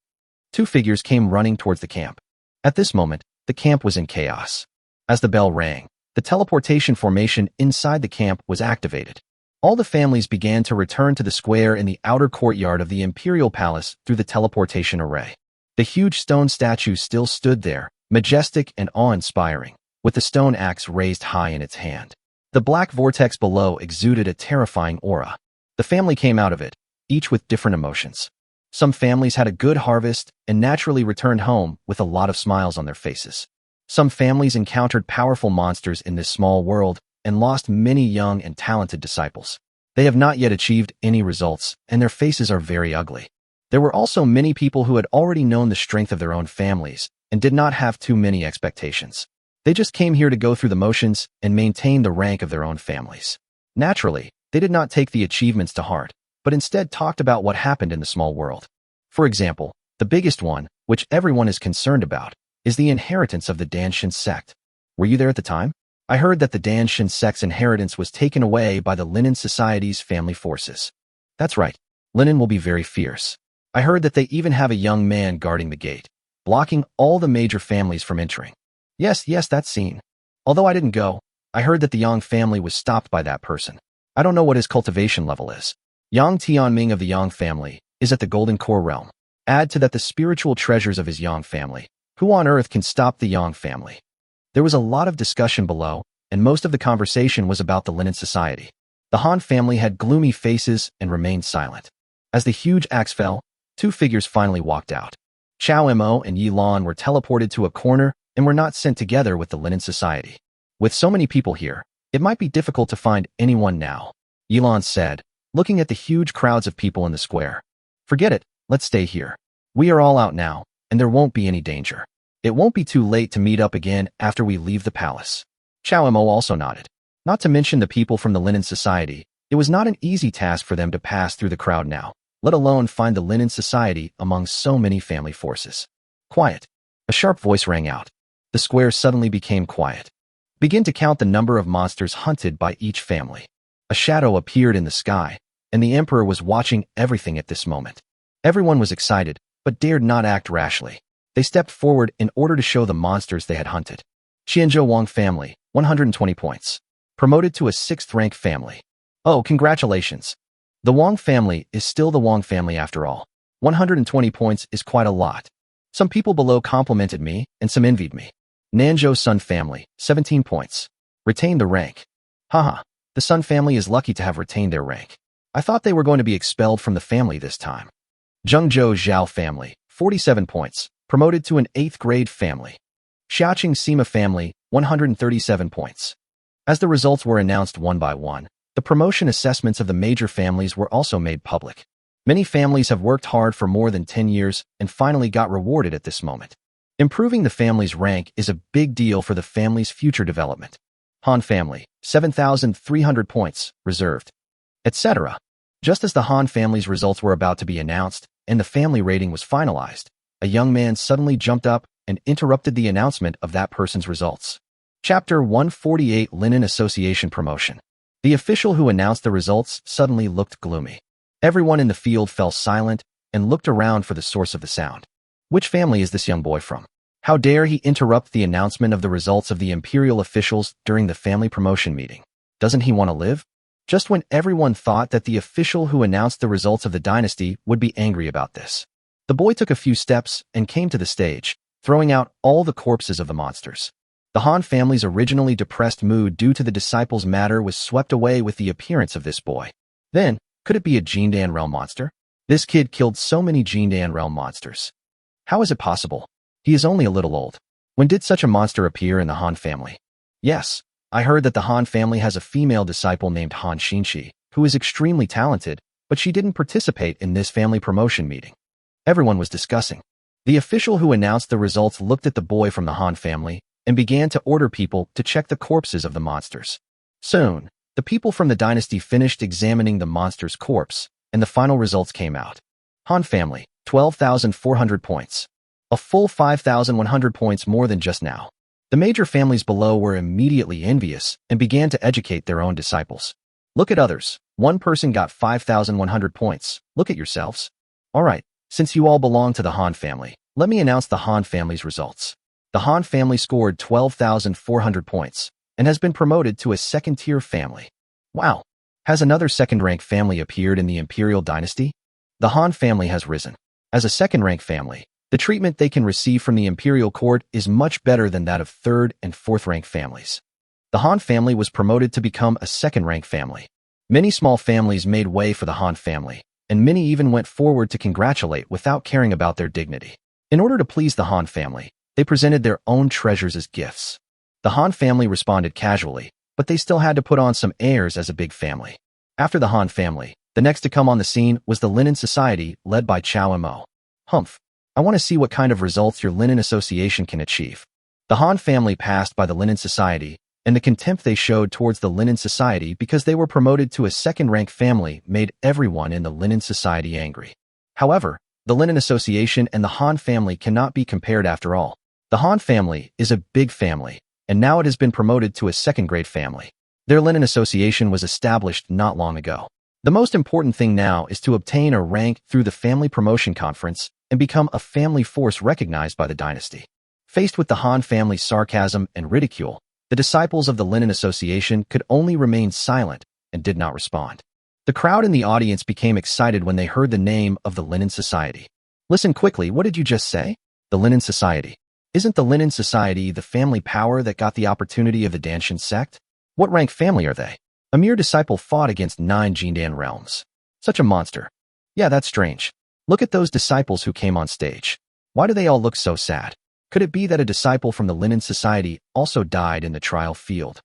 Two figures came running towards the camp. At this moment, the camp was in chaos. As the bell rang, the teleportation formation inside the camp was activated. All the families began to return to the square in the outer courtyard of the Imperial Palace through the teleportation array. The huge stone statue still stood there, majestic and awe-inspiring, with the stone axe raised high in its hand. The black vortex below exuded a terrifying aura. The family came out of it, each with different emotions. Some families had a good harvest and naturally returned home with a lot of smiles on their faces. Some families encountered powerful monsters in this small world and lost many young and talented disciples. They have not yet achieved any results, and their faces are very ugly. There were also many people who had already known the strength of their own families and did not have too many expectations. They just came here to go through the motions and maintain the rank of their own families. Naturally, they did not take the achievements to heart, but instead talked about what happened in the small world. For example, the biggest one, which everyone is concerned about, is the inheritance of the Danshin sect. Were you there at the time? I heard that the Danshin sect's inheritance was taken away by the Linen Society's family forces. That's right, Linen will be very fierce. I heard that they even have a young man guarding the gate, blocking all the major families from entering. Yes, that scene. Although I didn't go, I heard that the Yang family was stopped by that person. I don't know what his cultivation level is. Yang Tianming of the Yang family is at the Golden Core realm. Add to that the spiritual treasures of his Yang family. Who on earth can stop the Yang family? There was a lot of discussion below, and most of the conversation was about the Linen Society. The Han family had gloomy faces and remained silent. As the huge axe fell, two figures finally walked out. Chao Mo and Yi Lan were teleported to a corner and were not sent together with the Linen Society. With so many people here, it might be difficult to find anyone now, Yi Lan said, looking at the huge crowds of people in the square. Forget it, let's stay here. We are all out now, and there won't be any danger. It won't be too late to meet up again after we leave the palace. Chao Mo also nodded. Not to mention the people from the Linen Society, it was not an easy task for them to pass through the crowd now, let alone find the Linen Society among so many family forces. Quiet. A sharp voice rang out. The square suddenly became quiet. Begin to count the number of monsters hunted by each family. A shadow appeared in the sky, and the emperor was watching everything at this moment. Everyone was excited, but dared not act rashly. They stepped forward in order to show the monsters they had hunted. Qianzhou Wang family, 120 points. Promoted to a 6th rank family. Oh, congratulations. The Wang family is still the Wang family after all. 120 points is quite a lot. Some people below complimented me, and some envied me. Nanzhou Sun family, 17 points. Retained the rank. Haha, the Sun family is lucky to have retained their rank. I thought they were going to be expelled from the family this time. Zhengzhou Zhao family, 47 points. Promoted to an 8th grade family. Xiaoqing Sima family, 137 points. As the results were announced one by one, the promotion assessments of the major families were also made public. Many families have worked hard for more than 10 years and finally got rewarded at this moment. Improving the family's rank is a big deal for the family's future development. Han family, 7,300 points, reserved, etc. Just as the Han family's results were about to be announced and the family rating was finalized, a young man suddenly jumped up and interrupted the announcement of that person's results. Chapter 148 Linen Association Promotion. The official who announced the results suddenly looked gloomy. Everyone in the field fell silent and looked around for the source of the sound. Which family is this young boy from? How dare he interrupt the announcement of the results of the imperial officials during the family promotion meeting? Doesn't he want to live? Just when everyone thought that the official who announced the results of the dynasty would be angry about this, the boy took a few steps and came to the stage, throwing out all the corpses of the monsters. The Han family's originally depressed mood due to the disciples' matter was swept away with the appearance of this boy. Then, could it be a Jindan realm monster? This kid killed so many Jindan realm monsters. How is it possible? He is only a little old. When did such a monster appear in the Han family? Yes, I heard that the Han family has a female disciple named Han Xinxi, who is extremely talented, but she didn't participate in this family promotion meeting. Everyone was discussing. The official who announced the results looked at the boy from the Han family and began to order people to check the corpses of the monsters. Soon, the people from the dynasty finished examining the monster's corpse, and the final results came out. Han family, 12,400 points. A full 5,100 points more than just now. The major families below were immediately envious and began to educate their own disciples. Look at others. One person got 5,100 points. Look at yourselves. All right, since you all belong to the Han family, let me announce the Han family's results. The Han family scored 12,400 points and has been promoted to a 2nd-tier family. Wow! Has another 2nd-rank family appeared in the imperial dynasty? The Han family has risen. As a 2nd-rank family, the treatment they can receive from the imperial court is much better than that of 3rd and 4th-rank families. The Han family was promoted to become a 2nd-rank family. Many small families made way for the Han family, and many even went forward to congratulate without caring about their dignity. In order to please the Han family, they presented their own treasures as gifts. The Han family responded casually, but they still had to put on some airs as a big family. After the Han family, the next to come on the scene was the Linen Society, led by Chao Mo. Humph. I want to see what kind of results your Linen Association can achieve. The Han family passed by the Linen Society, and the contempt they showed towards the Linen Society because they were promoted to a second-rank family made everyone in the Linen Society angry. However, the Linen Association and the Han family cannot be compared after all. The Han family is a big family, and now it has been promoted to a second-grade family. Their Linen Association was established not long ago. The most important thing now is to obtain a rank through the Family Promotion Conference and become a family force recognized by the dynasty. Faced with the Han family's sarcasm and ridicule, the disciples of the Linen Association could only remain silent and did not respond. The crowd in the audience became excited when they heard the name of the Linen Society. Listen quickly, what did you just say? The Linen Society. Isn't the Linen Society the family power that got the opportunity of the Danshan sect? What rank family are they? A mere disciple fought against 9 Jindan realms. Such a monster. Yeah, that's strange. Look at those disciples who came on stage. Why do they all look so sad? Could it be that a disciple from the Linen Society also died in the trial field?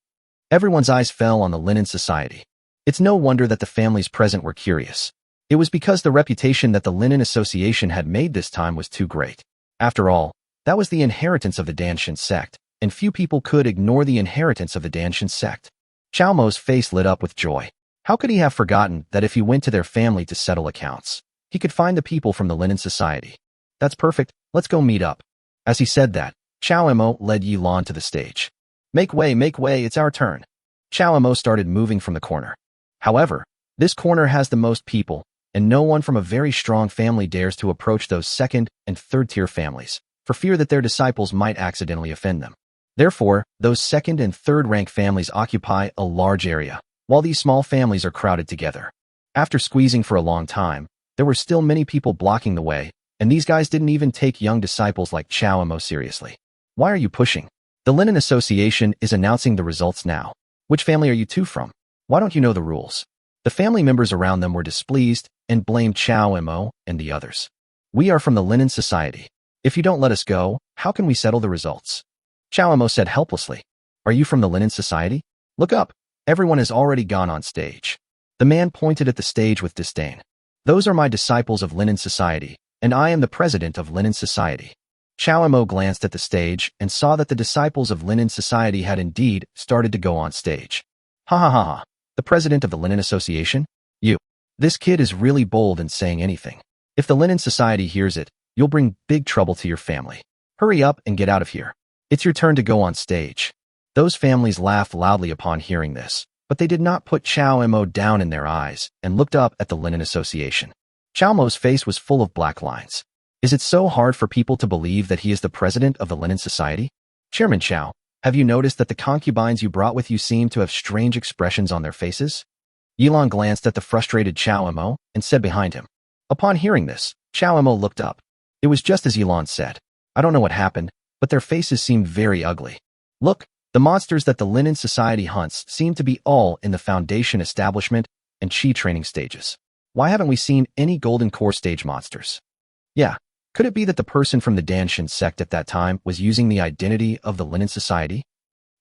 Everyone's eyes fell on the Linen Society. It's no wonder that the families present were curious. It was because the reputation that the Linen Association had made this time was too great. After all, that was the inheritance of the Danshan sect, and few people could ignore the inheritance of the Danshan sect. Chao Mo's face lit up with joy. How could he have forgotten that if he went to their family to settle accounts, he could find the people from the Linen Society? That's perfect, let's go meet up. As he said that, Chao Mo led Yilan to the stage. Make way, it's our turn. Chao Mo started moving from the corner. However, this corner has the most people, and no one from a very strong family dares to approach those second and third-tier families, for fear that their disciples might accidentally offend them. Therefore, those second and third-rank families occupy a large area, while these small families are crowded together. After squeezing for a long time, there were still many people blocking the way, and these guys didn't even take young disciples like Chao Mo seriously. Why are you pushing? The Linen Association is announcing the results now. Which family are you two from? Why don't you know the rules? The family members around them were displeased and blamed Chao Mo and the others. We are from the Linen Society. If you don't let us go, how can we settle the results? Chao Mo said helplessly. Are you from the Linen Society? Look up. Everyone has already gone on stage. The man pointed at the stage with disdain. Those are my disciples of Linen Society, and I am the president of Linen Society. Chao Mo glanced at the stage and saw that the disciples of Linen Society had indeed started to go on stage. Ha ha ha ha. The president of the Linen Association? You. This kid is really bold in saying anything. If the Linen Society hears it, you'll bring big trouble to your family. Hurry up and get out of here. It's your turn to go on stage. Those families laughed loudly upon hearing this, but they did not put Chao Mo down in their eyes and looked up at the Linen Association. Chao Mo's face was full of black lines. Is it so hard for people to believe that he is the president of the Linen Society? Chairman Chao, have you noticed that the concubines you brought with you seem to have strange expressions on their faces? Yilan glanced at the frustrated Chao Mo and said behind him. Upon hearing this, Chao Mo looked up. It was just as Yilan said. I don't know what happened, but their faces seemed very ugly. Look, the monsters that the Linen Society hunts seem to be all in the foundation establishment and chi training stages. Why haven't we seen any golden core stage monsters? Yeah, could it be that the person from the Danshan sect at that time was using the identity of the Linen Society?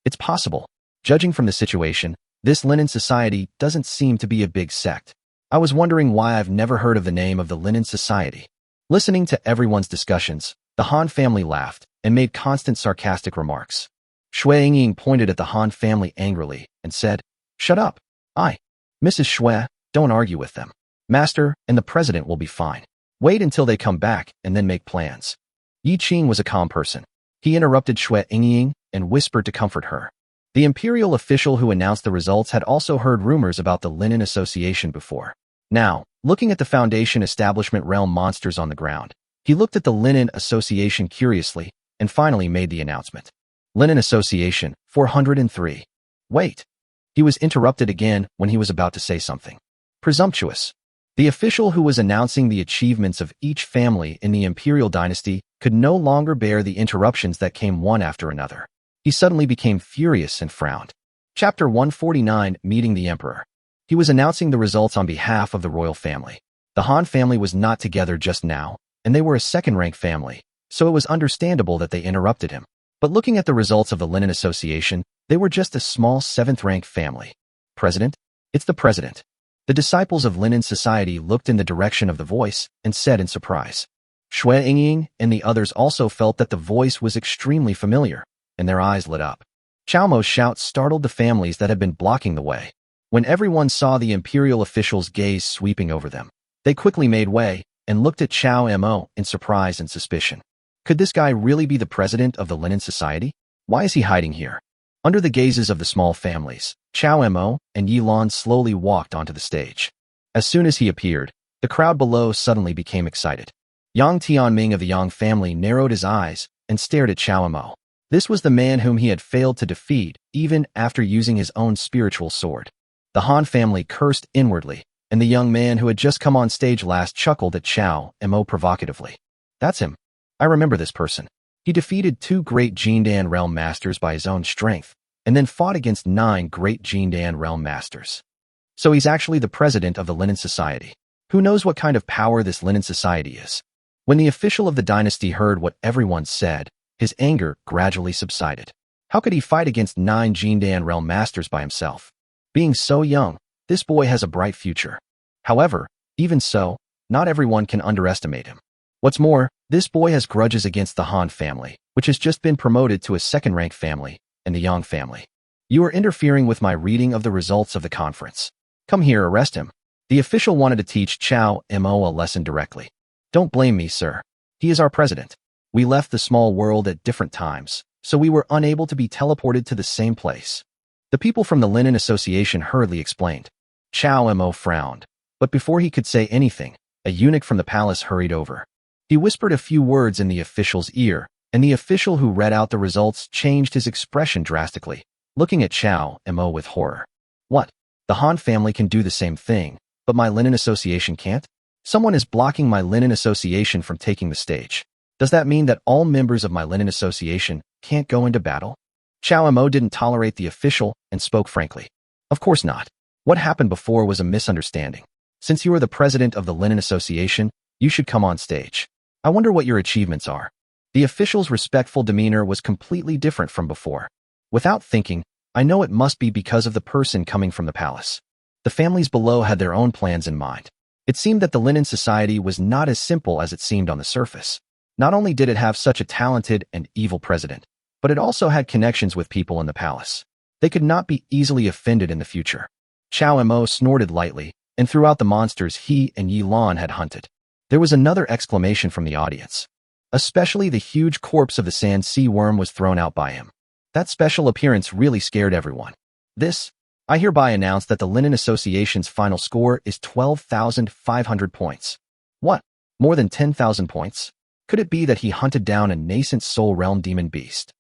It's possible. Judging from the situation, this Linen Society doesn't seem to be a big sect. I was wondering why I've never heard of the name of the Linen Society. Listening to everyone's discussions, the Han family laughed and made constant sarcastic remarks. Shui Ying pointed at the Han family angrily and said, Shut up. Mrs. Shui, don't argue with them. Master and the president will be fine. Wait until they come back and then make plans. Yi Qing was a calm person. He interrupted Shui Ying and whispered to comfort her. The imperial official who announced the results had also heard rumors about the Linen Association before. Now, looking at the Foundation Establishment realm monsters on the ground, he looked at the Linen Association curiously and finally made the announcement. Linen Association, 403. Wait. He was interrupted again when he was about to say something. Presumptuous. The official who was announcing the achievements of each family in the imperial dynasty could no longer bear the interruptions that came one after another. He suddenly became furious and frowned. Chapter 149, Meeting the Emperor. He was announcing the results on behalf of the royal family. The Han family was not together just now, and they were a second-rank family, so it was understandable that they interrupted him. But looking at the results of the Linen Association, they were just a small seventh-rank family. President? It's the president. The disciples of Linen Society looked in the direction of the voice and said in surprise. Shui Ying and the others also felt that the voice was extremely familiar. and their eyes lit up. Chao Mo's shout startled the families that had been blocking the way. When everyone saw the imperial official's gaze sweeping over them, they quickly made way and looked at Chao Mo in surprise and suspicion. Could this guy really be the president of the Linen Society? Why is he hiding here? Under the gazes of the small families, Chao Mo and Yilan slowly walked onto the stage. As soon as he appeared, the crowd below suddenly became excited. Yang Tianming of the Yang family narrowed his eyes and stared at Chao Mo. This was the man whom he had failed to defeat even after using his own spiritual sword. The Han family cursed inwardly, and the young man who had just come on stage last chuckled at Chao Mo provocatively. That's him. I remember this person. He defeated 2 great Jindan realm masters by his own strength, and then fought against 9 great Jindan realm masters. So he's actually the president of the Linen Society. Who knows what kind of power this Linen Society is? When the official of the dynasty heard what everyone said, his anger gradually subsided. How could he fight against 9 Jindan realm masters by himself? Being so young, this boy has a bright future. However, even so, not everyone can underestimate him. What's more, this boy has grudges against the Han family, which has just been promoted to a second-rank family, and the Yang family. You are interfering with my reading of the results of the conference. Come here, arrest him. The official wanted to teach Chao Mo a lesson directly. Don't blame me, sir. He is our president. We left the small world at different times, so we were unable to be teleported to the same place. The people from the Linen Association hurriedly explained. Chao Mo frowned, but before he could say anything, a eunuch from the palace hurried over. He whispered a few words in the official's ear, and the official who read out the results changed his expression drastically, looking at Chao Mo with horror. What? The Han family can do the same thing, but my Linen Association can't? Someone is blocking my Linen Association from taking the stage. Does that mean that all members of my Linen Association can't go into battle? Chao Mo didn't tolerate the official and spoke frankly. Of course not. What happened before was a misunderstanding. Since you are the president of the Linen Association, you should come on stage. I wonder what your achievements are. The official's respectful demeanor was completely different from before. Without thinking, I know it must be because of the person coming from the palace. The families below had their own plans in mind. It seemed that the Linen Society was not as simple as it seemed on the surface. Not only did it have such a talented and evil president, but it also had connections with people in the palace. They could not be easily offended in the future. Chao Mo snorted lightly and threw out the monsters he and Yilan had hunted. There was another exclamation from the audience. Especially the huge corpse of the sand sea worm was thrown out by him. That special appearance really scared everyone. I hereby announce that the Linen Association's final score is 12,500 points. What? More than 10,000 points? Could it be that he hunted down a nascent soul realm demon beast?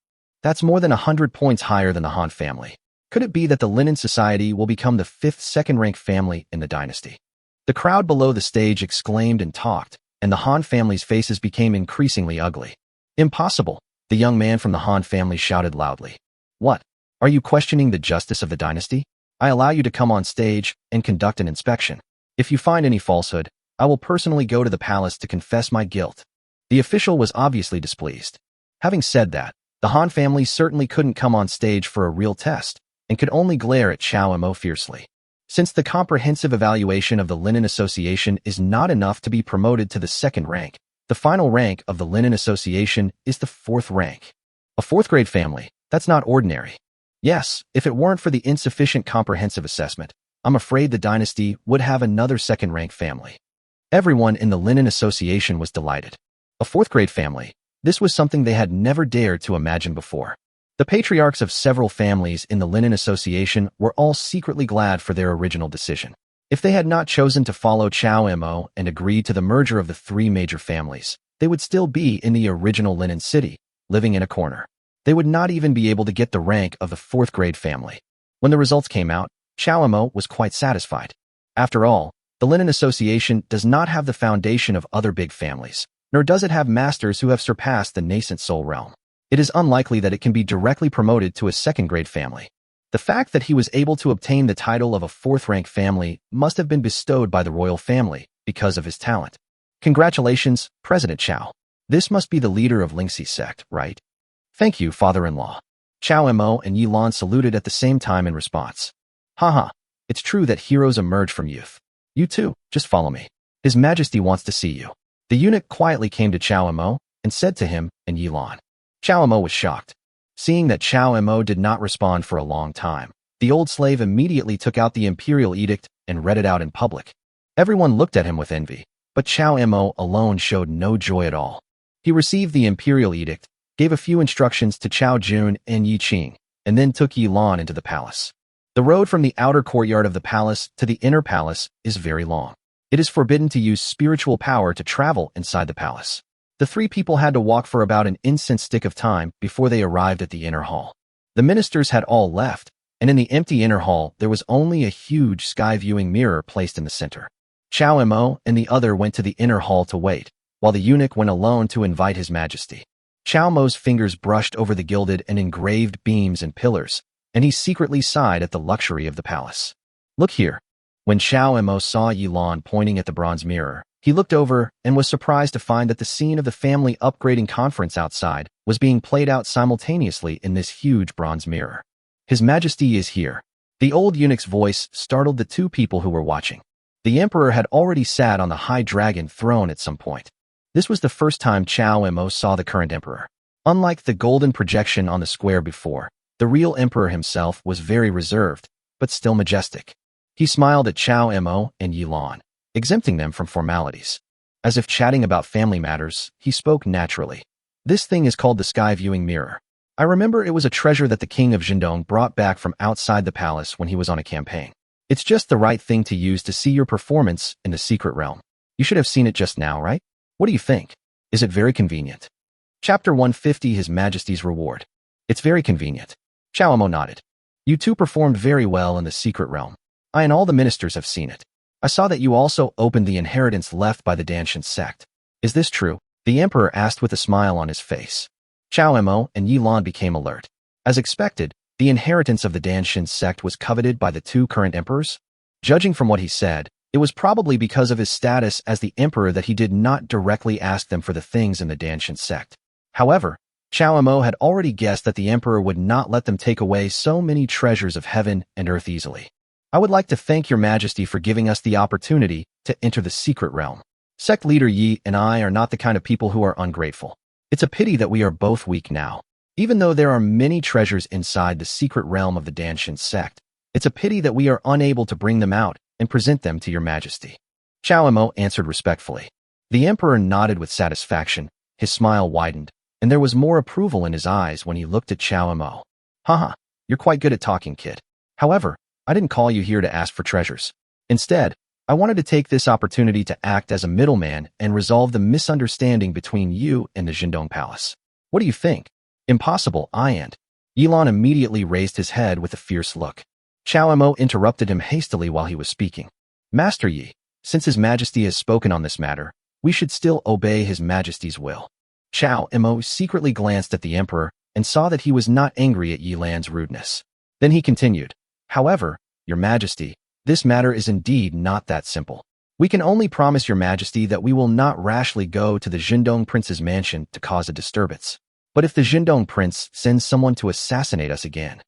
That's more than 100 points higher than the Han family. Could it be that the Linen Society will become the 5th second-rank family in the dynasty? The crowd below the stage exclaimed and talked, and the Han family's faces became increasingly ugly. Impossible, the young man from the Han family shouted loudly. What? Are you questioning the justice of the dynasty? I allow you to come on stage and conduct an inspection. If you find any falsehood, I will personally go to the palace to confess my guilt. The official was obviously displeased. Having said that, the Han family certainly couldn't come on stage for a real test, and could only glare at Chao Mo fiercely. Since the comprehensive evaluation of the Linen Association is not enough to be promoted to the 2nd rank, the final rank of the Linen Association is the 4th rank. A 4th-grade family, that's not ordinary. Yes, if it weren't for the insufficient comprehensive assessment, I'm afraid the dynasty would have another 2nd-rank family. Everyone in the Linen Association was delighted. A 4th-grade family, this was something they had never dared to imagine before. The patriarchs of several families in the Linen Association were all secretly glad for their original decision. If they had not chosen to follow Chao Mo and agreed to the merger of the 3 major families, they would still be in the original Linen City, living in a corner. They would not even be able to get the rank of the 4th-grade family. When the results came out, Chao Mo was quite satisfied. After all, the Linen Association does not have the foundation of other big families, nor does it have masters who have surpassed the nascent soul realm. It is unlikely that it can be directly promoted to a 2nd-grade family. The fact that he was able to obtain the title of a 4th-rank family must have been bestowed by the royal family because of his talent. Congratulations, President Chao. This must be the leader of Lingxi's sect, right? Thank you, father-in-law. Chao Mo and Yilan saluted at the same time in response. Haha, it's true that heroes emerge from youth. You too, just follow me. His Majesty wants to see you. The eunuch quietly came to Chao Mo and said to him and Yilan. Chao Mo was shocked. Seeing that Chao Mo did not respond for a long time, the old slave immediately took out the imperial edict and read it out in public. Everyone looked at him with envy, but Chao Mo alone showed no joy at all. He received the imperial edict, gave a few instructions to Chao Jun and Yi Qing, and then took Yi Lan into the palace. The road from the outer courtyard of the palace to the inner palace is very long. It is forbidden to use spiritual power to travel inside the palace. The three people had to walk for about an incense stick of time before they arrived at the inner hall. The ministers had all left, and in the empty inner hall there was only a huge sky-viewing mirror placed in the center. Chao Mo and the other went to the inner hall to wait, while the eunuch went alone to invite His Majesty. Chao Mo's fingers brushed over the gilded and engraved beams and pillars, and he secretly sighed at the luxury of the palace. Look here. When Chao Mo saw Yi Lan pointing at the bronze mirror, he looked over and was surprised to find that the scene of the family upgrading conference outside was being played out simultaneously in this huge bronze mirror. His Majesty is here. The old eunuch's voice startled the two people who were watching. The emperor had already sat on the high dragon throne at some point. This was the first time Chao Mo saw the current emperor. Unlike the golden projection on the square before, the real emperor himself was very reserved, but still majestic. He smiled at Chao Mo and Yi Lan, exempting them from formalities. As if chatting about family matters, he spoke naturally. This thing is called the sky viewing mirror. I remember it was a treasure that the king of Zhendong brought back from outside the palace when he was on a campaign. It's just the right thing to use to see your performance in the secret realm. You should have seen it just now, right? What do you think? Is it very convenient? Chapter 150, His Majesty's Reward. It's very convenient. Chao Mo nodded. You two performed very well in the secret realm. I and all the ministers have seen it. I saw that you also opened the inheritance left by the Danshan sect. Is this true? The emperor asked with a smile on his face. Chao Mo and Yi Lan became alert. As expected, the inheritance of the Danshan sect was coveted by the two current emperors. Judging from what he said, it was probably because of his status as the emperor that he did not directly ask them for the things in the Danshan sect. However, Chao Mo had already guessed that the emperor would not let them take away so many treasures of heaven and earth easily. I would like to thank your Majesty for giving us the opportunity to enter the secret realm. Sect leader Yi and I are not the kind of people who are ungrateful. It's a pity that we are both weak now. Even though there are many treasures inside the secret realm of the Danshan sect, it's a pity that we are unable to bring them out and present them to your Majesty. Chao Mo answered respectfully. The emperor nodded with satisfaction, his smile widened, and there was more approval in his eyes when he looked at Chao Mo. Haha, you're quite good at talking, kid. However, I didn't call you here to ask for treasures. Instead, I wanted to take this opportunity to act as a middleman and resolve the misunderstanding between you and the Zhendong Palace. What do you think? Impossible, and Yi Lan immediately raised his head with a fierce look. Chao Mo interrupted him hastily while he was speaking. Master Yi, since His Majesty has spoken on this matter, we should still obey His Majesty's will. Chao Mo secretly glanced at the emperor and saw that he was not angry at Yi Lan's rudeness. Then he continued. However, your Majesty, this matter is indeed not that simple. We can only promise your Majesty that we will not rashly go to the Zhendong Prince's mansion to cause a disturbance. But if the Zhendong Prince sends someone to assassinate us again,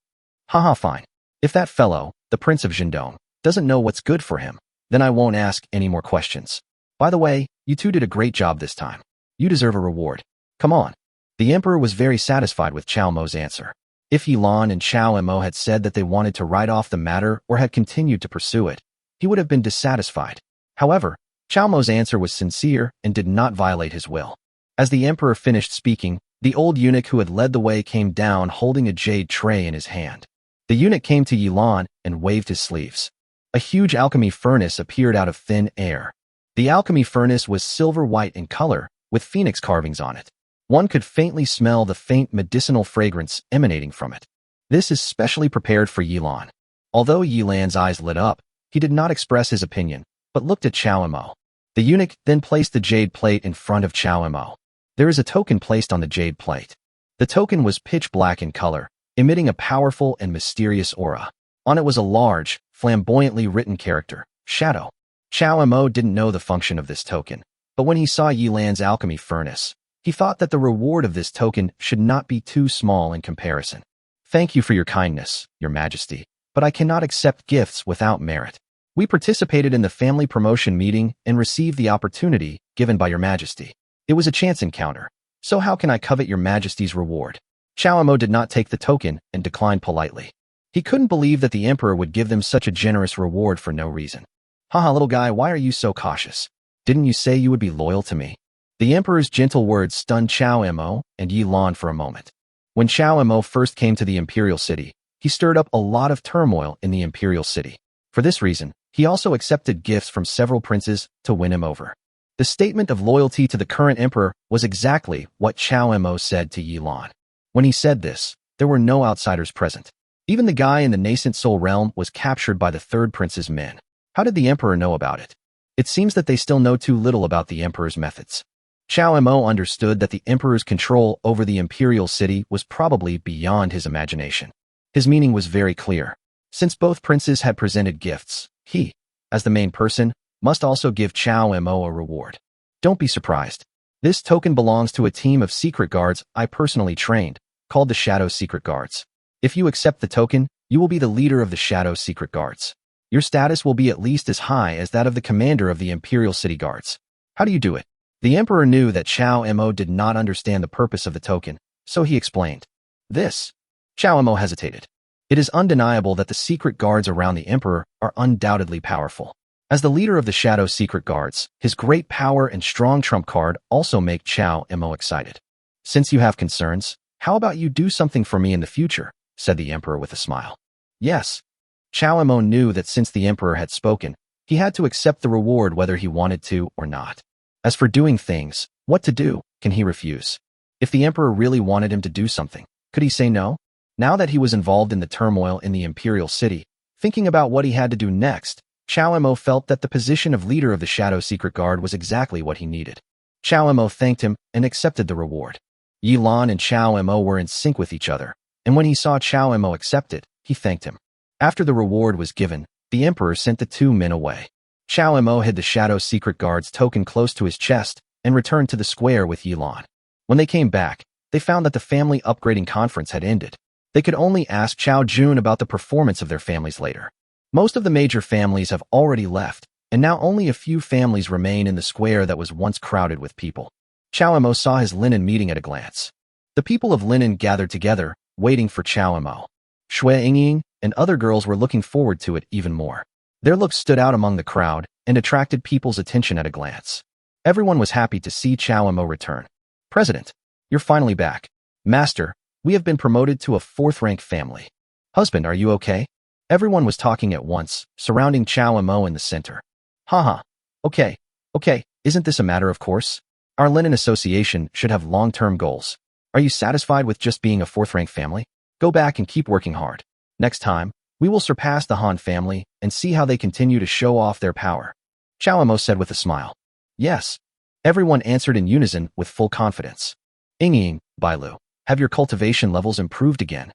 haha, fine. If that fellow, the Prince of Zhendong, doesn't know what's good for him, then I won't ask any more questions. By the way, you two did a great job this time. You deserve a reward. Come on. The emperor was very satisfied with Chao Mo's answer. If Yi Lan and Chao Mo had said that they wanted to write off the matter or had continued to pursue it, he would have been dissatisfied. However, Chao Mo's answer was sincere and did not violate his will. As the emperor finished speaking, the old eunuch who had led the way came down holding a jade tray in his hand. The eunuch came to Yi Lan and waved his sleeves. A huge alchemy furnace appeared out of thin air. The alchemy furnace was silver white in color, with phoenix carvings on it. One could faintly smell the faint medicinal fragrance emanating from it. This is specially prepared for Yi Lan. Although Yi Lan's eyes lit up, he did not express his opinion, but looked at Chao Mo. The eunuch then placed the jade plate in front of Chao Mo. There is a token placed on the jade plate. The token was pitch black in color, emitting a powerful and mysterious aura. On it was a large, flamboyantly written character, Shadow. Chao Mo didn't know the function of this token, but when he saw Yi Lan's alchemy furnace, he thought that the reward of this token should not be too small in comparison. Thank you for your kindness, your Majesty, but I cannot accept gifts without merit. We participated in the family promotion meeting and received the opportunity given by your Majesty. It was a chance encounter, so how can I covet your Majesty's reward? Chao Mo did not take the token and declined politely. He couldn't believe that the emperor would give them such a generous reward for no reason. Haha, little guy, why are you so cautious? Didn't you say you would be loyal to me? The emperor's gentle words stunned Chao Mo and Yi Lan for a moment. When Chao Mo first came to the imperial city, he stirred up a lot of turmoil in the imperial city. For this reason, he also accepted gifts from several princes to win him over. The statement of loyalty to the current emperor was exactly what Chao Mo said to Yi Lan. When he said this, there were no outsiders present. Even the guy in the nascent soul realm was captured by the third prince's men. How did the emperor know about it? It seems that they still know too little about the emperor's methods. Chao Mo understood that the emperor's control over the imperial city was probably beyond his imagination. His meaning was very clear. Since both princes had presented gifts, he, as the main person, must also give Chao Mo a reward. Don't be surprised. This token belongs to a team of secret guards I personally trained, called the Shadow Secret Guards. If you accept the token, you will be the leader of the Shadow Secret Guards. Your status will be at least as high as that of the commander of the Imperial City Guards. How do you do it? The emperor knew that Chao Mo did not understand the purpose of the token, so he explained. This. Chao Mo hesitated. It is undeniable that the secret guards around the emperor are undoubtedly powerful. As the leader of the Shadow Secret Guards, his great power and strong trump card also make Chao Mo excited. Since you have concerns, how about you do something for me in the future? Said the emperor with a smile. Yes. Chao Mo knew that since the emperor had spoken, he had to accept the reward whether he wanted to or not. As for doing things, what to do, can he refuse? If the emperor really wanted him to do something, could he say no? Now that he was involved in the turmoil in the imperial city, thinking about what he had to do next, Chao Mo felt that the position of leader of the Shadow Secret Guard was exactly what he needed. Chao Mo thanked him and accepted the reward. Yi Lan and Chao Mo were in sync with each other, and when he saw Chao Mo accept it, he thanked him. After the reward was given, the emperor sent the two men away. Chao Mo hid the Shadow Secret Guard's token close to his chest and returned to the square with Yi Lan. When they came back, they found that the family upgrading conference had ended. They could only ask Chao Jun about the performance of their families later. Most of the major families have already left, and now only a few families remain in the square that was once crowded with people. Chao Mo saw his linen meeting at a glance. The people of linen gathered together, waiting for Chao Mo. Shui Yingying and other girls were looking forward to it even more. Their looks stood out among the crowd and attracted people's attention at a glance. Everyone was happy to see Chao Mo return. President, you're finally back. Master, we have been promoted to a fourth-rank family. Husband, are you okay? Everyone was talking at once, surrounding Chao Mo in the center. Haha. Okay. Isn't this a matter of course? Our linen association should have long-term goals. Are you satisfied with just being a fourth-rank family? Go back and keep working hard. Next time, we will surpass the Han family and see how they continue to show off their power. Chao Mo said with a smile. Yes. Everyone answered in unison with full confidence. Yingying, Bailu, have your cultivation levels improved again?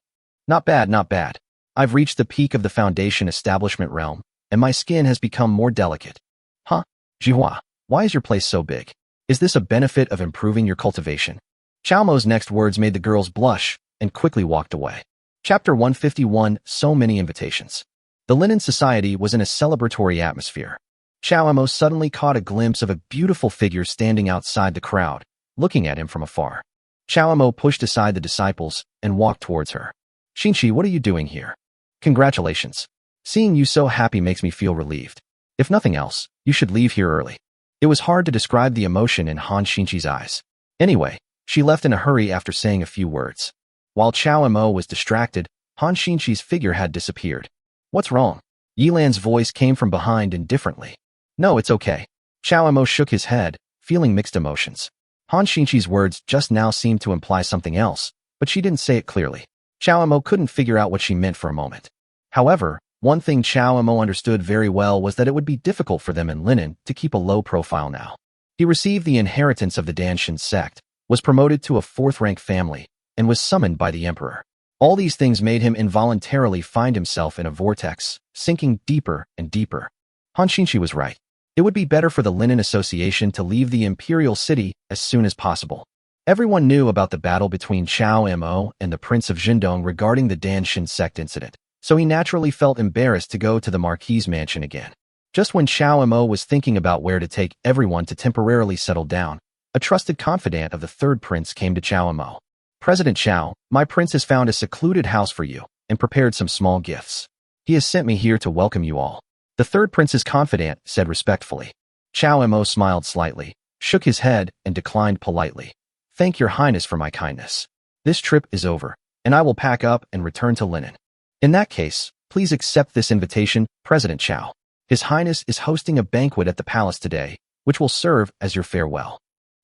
Not bad. I've reached the peak of the foundation establishment realm, and my skin has become more delicate. Huh? Jihua, why is your place so big? Is this a benefit of improving your cultivation? Chao Mo's next words made the girls blush and quickly walked away. Chapter 151, So Many Invitations. The Linen Society was in a celebratory atmosphere. Chao Mo suddenly caught a glimpse of a beautiful figure standing outside the crowd, looking at him from afar. Chao Mo pushed aside the disciples and walked towards her. Xinqi, what are you doing here? Congratulations. Seeing you so happy makes me feel relieved. If nothing else, you should leave here early. It was hard to describe the emotion in Han Xinqi's eyes. Anyway, she left in a hurry after saying a few words. While Chao Mo was distracted, Han Xinqi's figure had disappeared. What's wrong? Yi Lan's voice came from behind indifferently. No, it's okay. Chao Mo shook his head, feeling mixed emotions. Han Xinqi's words just now seemed to imply something else, but she didn't say it clearly. Chao Mo couldn't figure out what she meant for a moment. However, one thing Chao Mo understood very well was that it would be difficult for them in Linen to keep a low profile now. He received the inheritance of the Danshin sect, was promoted to a fourth-rank family, and was summoned by the emperor. All these things made him involuntarily find himself in a vortex, sinking deeper and deeper. Han Xinqi was right. It would be better for the Linen Association to leave the imperial city as soon as possible. Everyone knew about the battle between Chao Mo and the Prince of Jindong regarding the Danshin sect incident, so he naturally felt embarrassed to go to the Marquis's mansion again. Just when Chao Mo was thinking about where to take everyone to temporarily settle down, a trusted confidant of the third prince came to Chao Mo. President Chao, my prince has found a secluded house for you and prepared some small gifts. He has sent me here to welcome you all. The third prince's confidant said respectfully. Chao Mo smiled slightly, shook his head, and declined politely. Thank your highness for my kindness. This trip is over, and I will pack up and return to Linen. In that case, please accept this invitation, President Chao. His Highness is hosting a banquet at the palace today, which will serve as your farewell.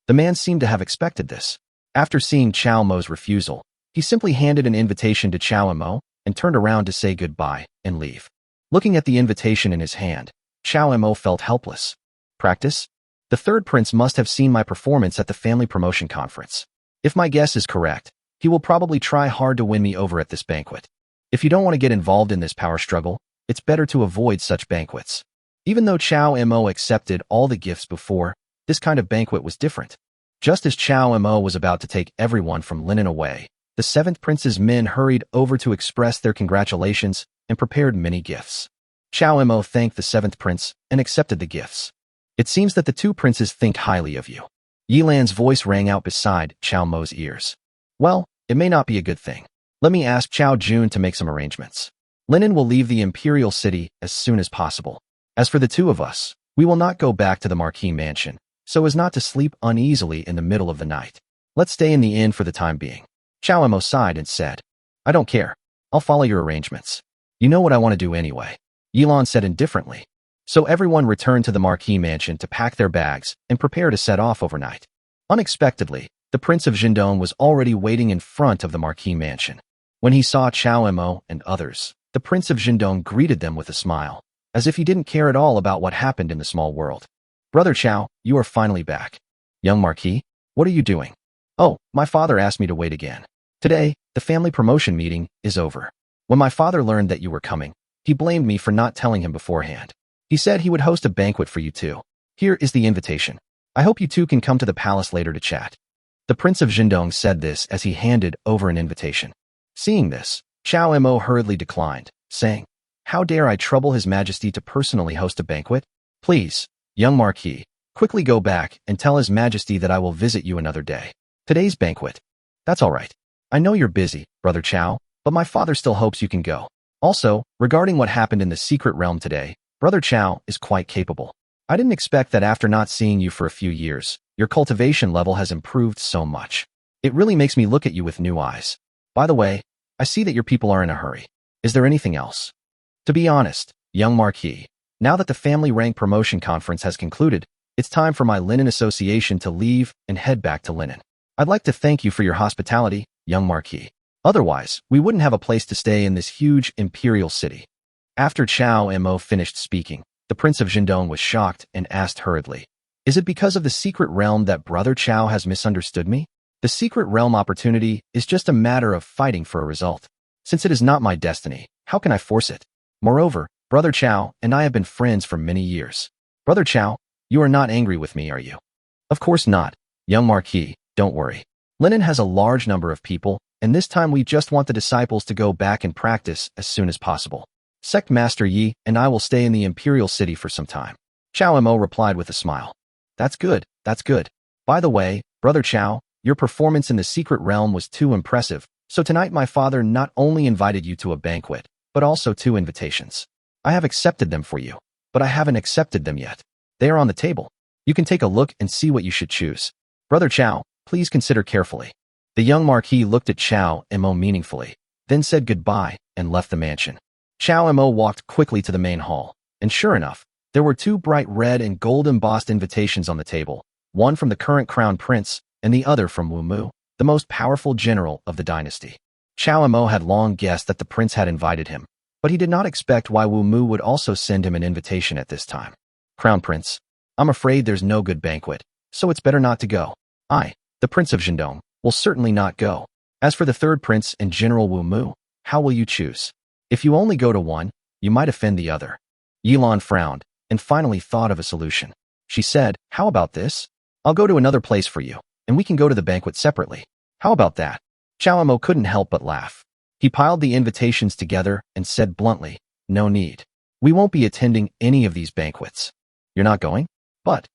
The man seemed to have expected this. After seeing Chao Mo's refusal, he simply handed an invitation to Chao Mo and turned around to say goodbye and leave. Looking at the invitation in his hand, Chao Mo felt helpless. Practice? The third prince must have seen my performance at the family promotion conference. If my guess is correct, he will probably try hard to win me over at this banquet. If you don't want to get involved in this power struggle, it's better to avoid such banquets. Even though Chao Mo accepted all the gifts before, this kind of banquet was different. Just as Chao Mo was about to take everyone from Linen away, the seventh prince's men hurried over to express their congratulations and prepared many gifts. Chao Mo thanked the seventh prince and accepted the gifts. It seems that the two princes think highly of you. Yilan's voice rang out beside Chao Mo's ears. Well, it may not be a good thing. Let me ask Chao Jun to make some arrangements. Linen will leave the imperial city as soon as possible. As for the two of us, we will not go back to the Marquis mansion, so as not to sleep uneasily in the middle of the night. Let's stay in the inn for the time being. Chao Mo sighed and said, I don't care. I'll follow your arrangements. You know what I want to do anyway. Yilan said indifferently. So everyone returned to the Marquis mansion to pack their bags and prepare to set off overnight. Unexpectedly, the Prince of Jindong was already waiting in front of the Marquis mansion. When he saw Chao Mo and others, the Prince of Jindong greeted them with a smile, as if he didn't care at all about what happened in the small world. Brother Chao, you are finally back. Young Marquis, what are you doing? Oh, my father asked me to wait again. Today, the family promotion meeting is over. When my father learned that you were coming, he blamed me for not telling him beforehand. He said he would host a banquet for you two. Here is the invitation. I hope you two can come to the palace later to chat. The Prince of Jindong said this as he handed over an invitation. Seeing this, Chao Mo hurriedly declined, saying, How dare I trouble His Majesty to personally host a banquet? Please, young Marquis, quickly go back and tell His Majesty that I will visit you another day. Today's banquet. That's all right. I know you're busy, Brother Chao, but my father still hopes you can go. Also, regarding what happened in the secret realm today, Brother Chao is quite capable. I didn't expect that after not seeing you for a few years, your cultivation level has improved so much. It really makes me look at you with new eyes. By the way, I see that your people are in a hurry. Is there anything else? To be honest, young Marquis, now that the family rank promotion conference has concluded, it's time for my Linen Association to leave and head back to Linen. I'd like to thank you for your hospitality, young Marquis. Otherwise, we wouldn't have a place to stay in this huge imperial city. After Chao Mo finished speaking, the Prince of Jindong was shocked and asked hurriedly, Is it because of the secret realm that Brother Chao has misunderstood me? The secret realm opportunity is just a matter of fighting for a result. Since it is not my destiny, how can I force it? Moreover, Brother Chao and I have been friends for many years. Brother Chao, you are not angry with me, are you? Of course not, young Marquis, don't worry. Linen has a large number of people, and this time we just want the disciples to go back and practice as soon as possible. Sect Master Yi and I will stay in the Imperial City for some time. Chao Mo replied with a smile. That's good, that's good. By the way, Brother Chao, your performance in the secret realm was too impressive, so tonight my father not only invited you to a banquet, but also 2 invitations. I have accepted them for you, but I haven't accepted them yet. They are on the table. You can take a look and see what you should choose. Brother Chao, please consider carefully. The young Marquis looked at Chao Mo meaningfully, then said goodbye and left the mansion. Chao Mo walked quickly to the main hall, and sure enough, there were 2 bright red and gold embossed invitations on the table, one from the current crown prince and the other from Wu Mu, the most powerful general of the dynasty. Chao Mo had long guessed that the prince had invited him, but he did not expect why Wu Mu would also send him an invitation at this time. Crown Prince, I'm afraid there's no good banquet, so it's better not to go. I, the Prince of Jindong, will certainly not go. As for the third prince and General Wu Mu, how will you choose? If you only go to one, you might offend the other. Yilan frowned and finally thought of a solution. She said, How about this? I'll go to another place for you, and we can go to the banquet separately. How about that? Chao Mo couldn't help but laugh. He piled the invitations together and said bluntly, No need. We won't be attending any of these banquets. You're not going? But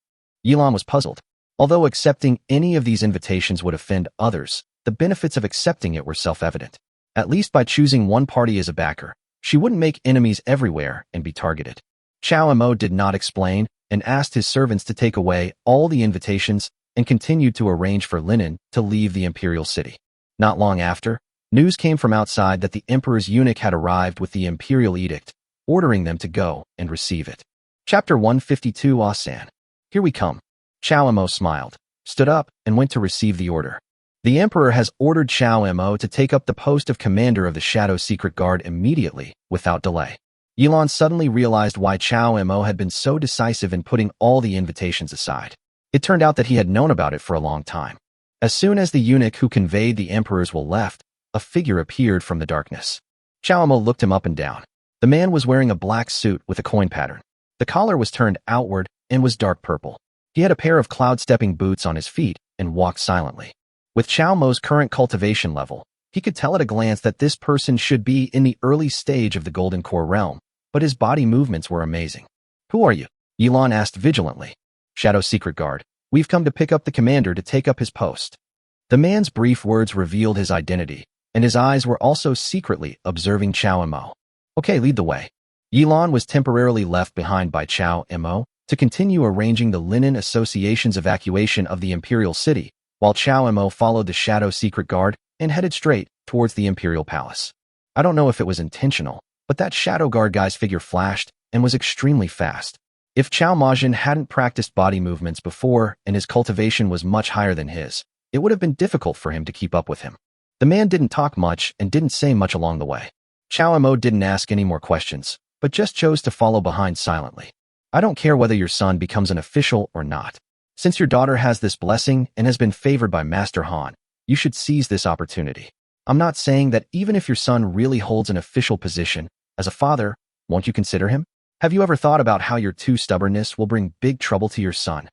Yilan was puzzled. Although accepting any of these invitations would offend others, the benefits of accepting it were self-evident. At least by choosing one party as a backer, she wouldn't make enemies everywhere and be targeted. Chow Mo did not explain and asked his servants to take away all the invitations and continued to arrange for linen to leave the imperial city. Not long after, news came from outside that the emperor's eunuch had arrived with the imperial edict, ordering them to go and receive it. Chapter 152 Asan. Here we come. Chow Mo smiled, stood up, and went to receive the order. The emperor has ordered Chow Mo to take up the post of commander of the Shadow Secret Guard immediately, without delay. Yilan suddenly realized why Chow Mo had been so decisive in putting all the invitations aside. It turned out that he had known about it for a long time. As soon as the eunuch who conveyed the emperor's will left, a figure appeared from the darkness. Chow Mo looked him up and down. The man was wearing a black suit with a coin pattern. The collar was turned outward and was dark purple. He had a pair of cloud-stepping boots on his feet and walked silently. With Chow Mo's current cultivation level, he could tell at a glance that this person should be in the early stage of the Golden Core realm, but his body movements were amazing. "Who are you?" Yilan asked vigilantly. "Shadow Secret Guard. We've come to pick up the commander to take up his post." The man's brief words revealed his identity, and his eyes were also secretly observing Chow Mo. "Okay, lead the way." Yilan was temporarily left behind by Chow Mo to continue arranging the Linen Association's evacuation of the Imperial City, while Chow Mo followed the Shadow Secret Guard and headed straight towards the Imperial Palace. I don't know if it was intentional, but that Shadow Guard guy's figure flashed and was extremely fast. If Chow Majin hadn't practiced body movements before and his cultivation was much higher than his, it would have been difficult for him to keep up with him. The man didn't talk much and didn't say much along the way. Chow Mo didn't ask any more questions, but just chose to follow behind silently. "I don't care whether your son becomes an official or not. Since your daughter has this blessing and has been favored by Master Han, you should seize this opportunity. I'm not saying that even if your son really holds an official position, as a father, won't you consider him? Have you ever thought about how your too stubbornness will bring big trouble to your son?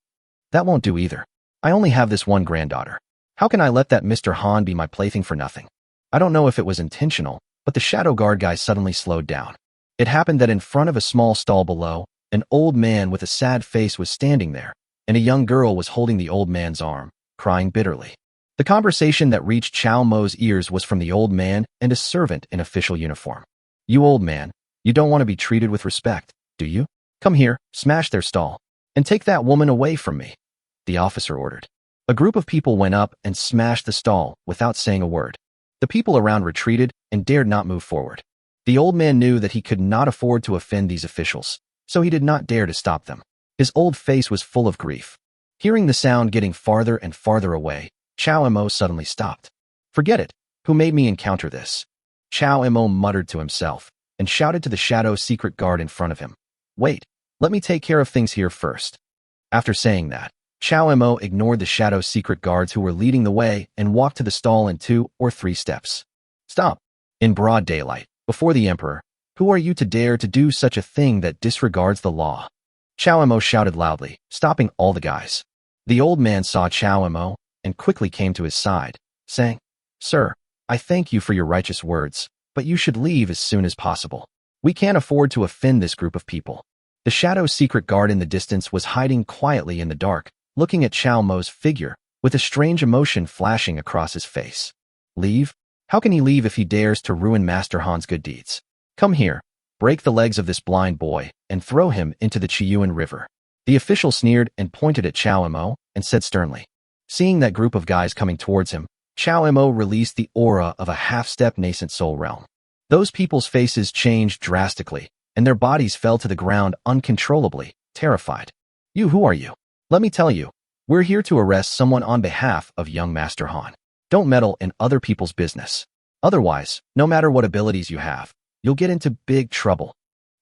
That won't do either. I only have this one granddaughter. How can I let that Mr. Han be my plaything for nothing?" I don't know if it was intentional, but the Shadow Guard guy suddenly slowed down. It happened that in front of a small stall below, an old man with a sad face was standing there, and a young girl was holding the old man's arm, crying bitterly. The conversation that reached Chow Mo's ears was from the old man and a servant in official uniform. "You old man, you don't want to be treated with respect, do you? Come here, smash their stall, and take that woman away from me," the officer ordered. A group of people went up and smashed the stall without saying a word. The people around retreated and dared not move forward. The old man knew that he could not afford to offend these officials, so he did not dare to stop them. His old face was full of grief. Hearing the sound getting farther and farther away, Chow Mo suddenly stopped. "Forget it. Who made me encounter this?" Chow Mo muttered to himself and shouted to the Shadow Secret Guard in front of him. "Wait, let me take care of things here first." After saying that, Chow Mo ignored the Shadow Secret Guards who were leading the way and walked to the stall in 2 or 3 steps. "Stop!" In broad daylight, before the Emperor, "Who are you to dare to do such a thing that disregards the law?" Chow Mo shouted loudly, stopping all the guys. The old man saw Chow Mo and quickly came to his side, saying, "Sir, I thank you for your righteous words, but you should leave as soon as possible. We can't afford to offend this group of people." The Shadow Secret Guard in the distance was hiding quietly in the dark, looking at Chow Mo's figure, with a strange emotion flashing across his face. "Leave? How can he leave if he dares to ruin Master Han's good deeds? Come here, break the legs of this blind boy, and throw him into the Chiyuan River." The official sneered and pointed at Chow Mo and said sternly. Seeing that group of guys coming towards him, Chow Mo released the aura of a half-step nascent soul realm. Those people's faces changed drastically, and their bodies fell to the ground uncontrollably, terrified. Who are you? Let me tell you, we're here to arrest someone on behalf of young Master Han. Don't meddle in other people's business. Otherwise, no matter what abilities you have, you'll get into big trouble."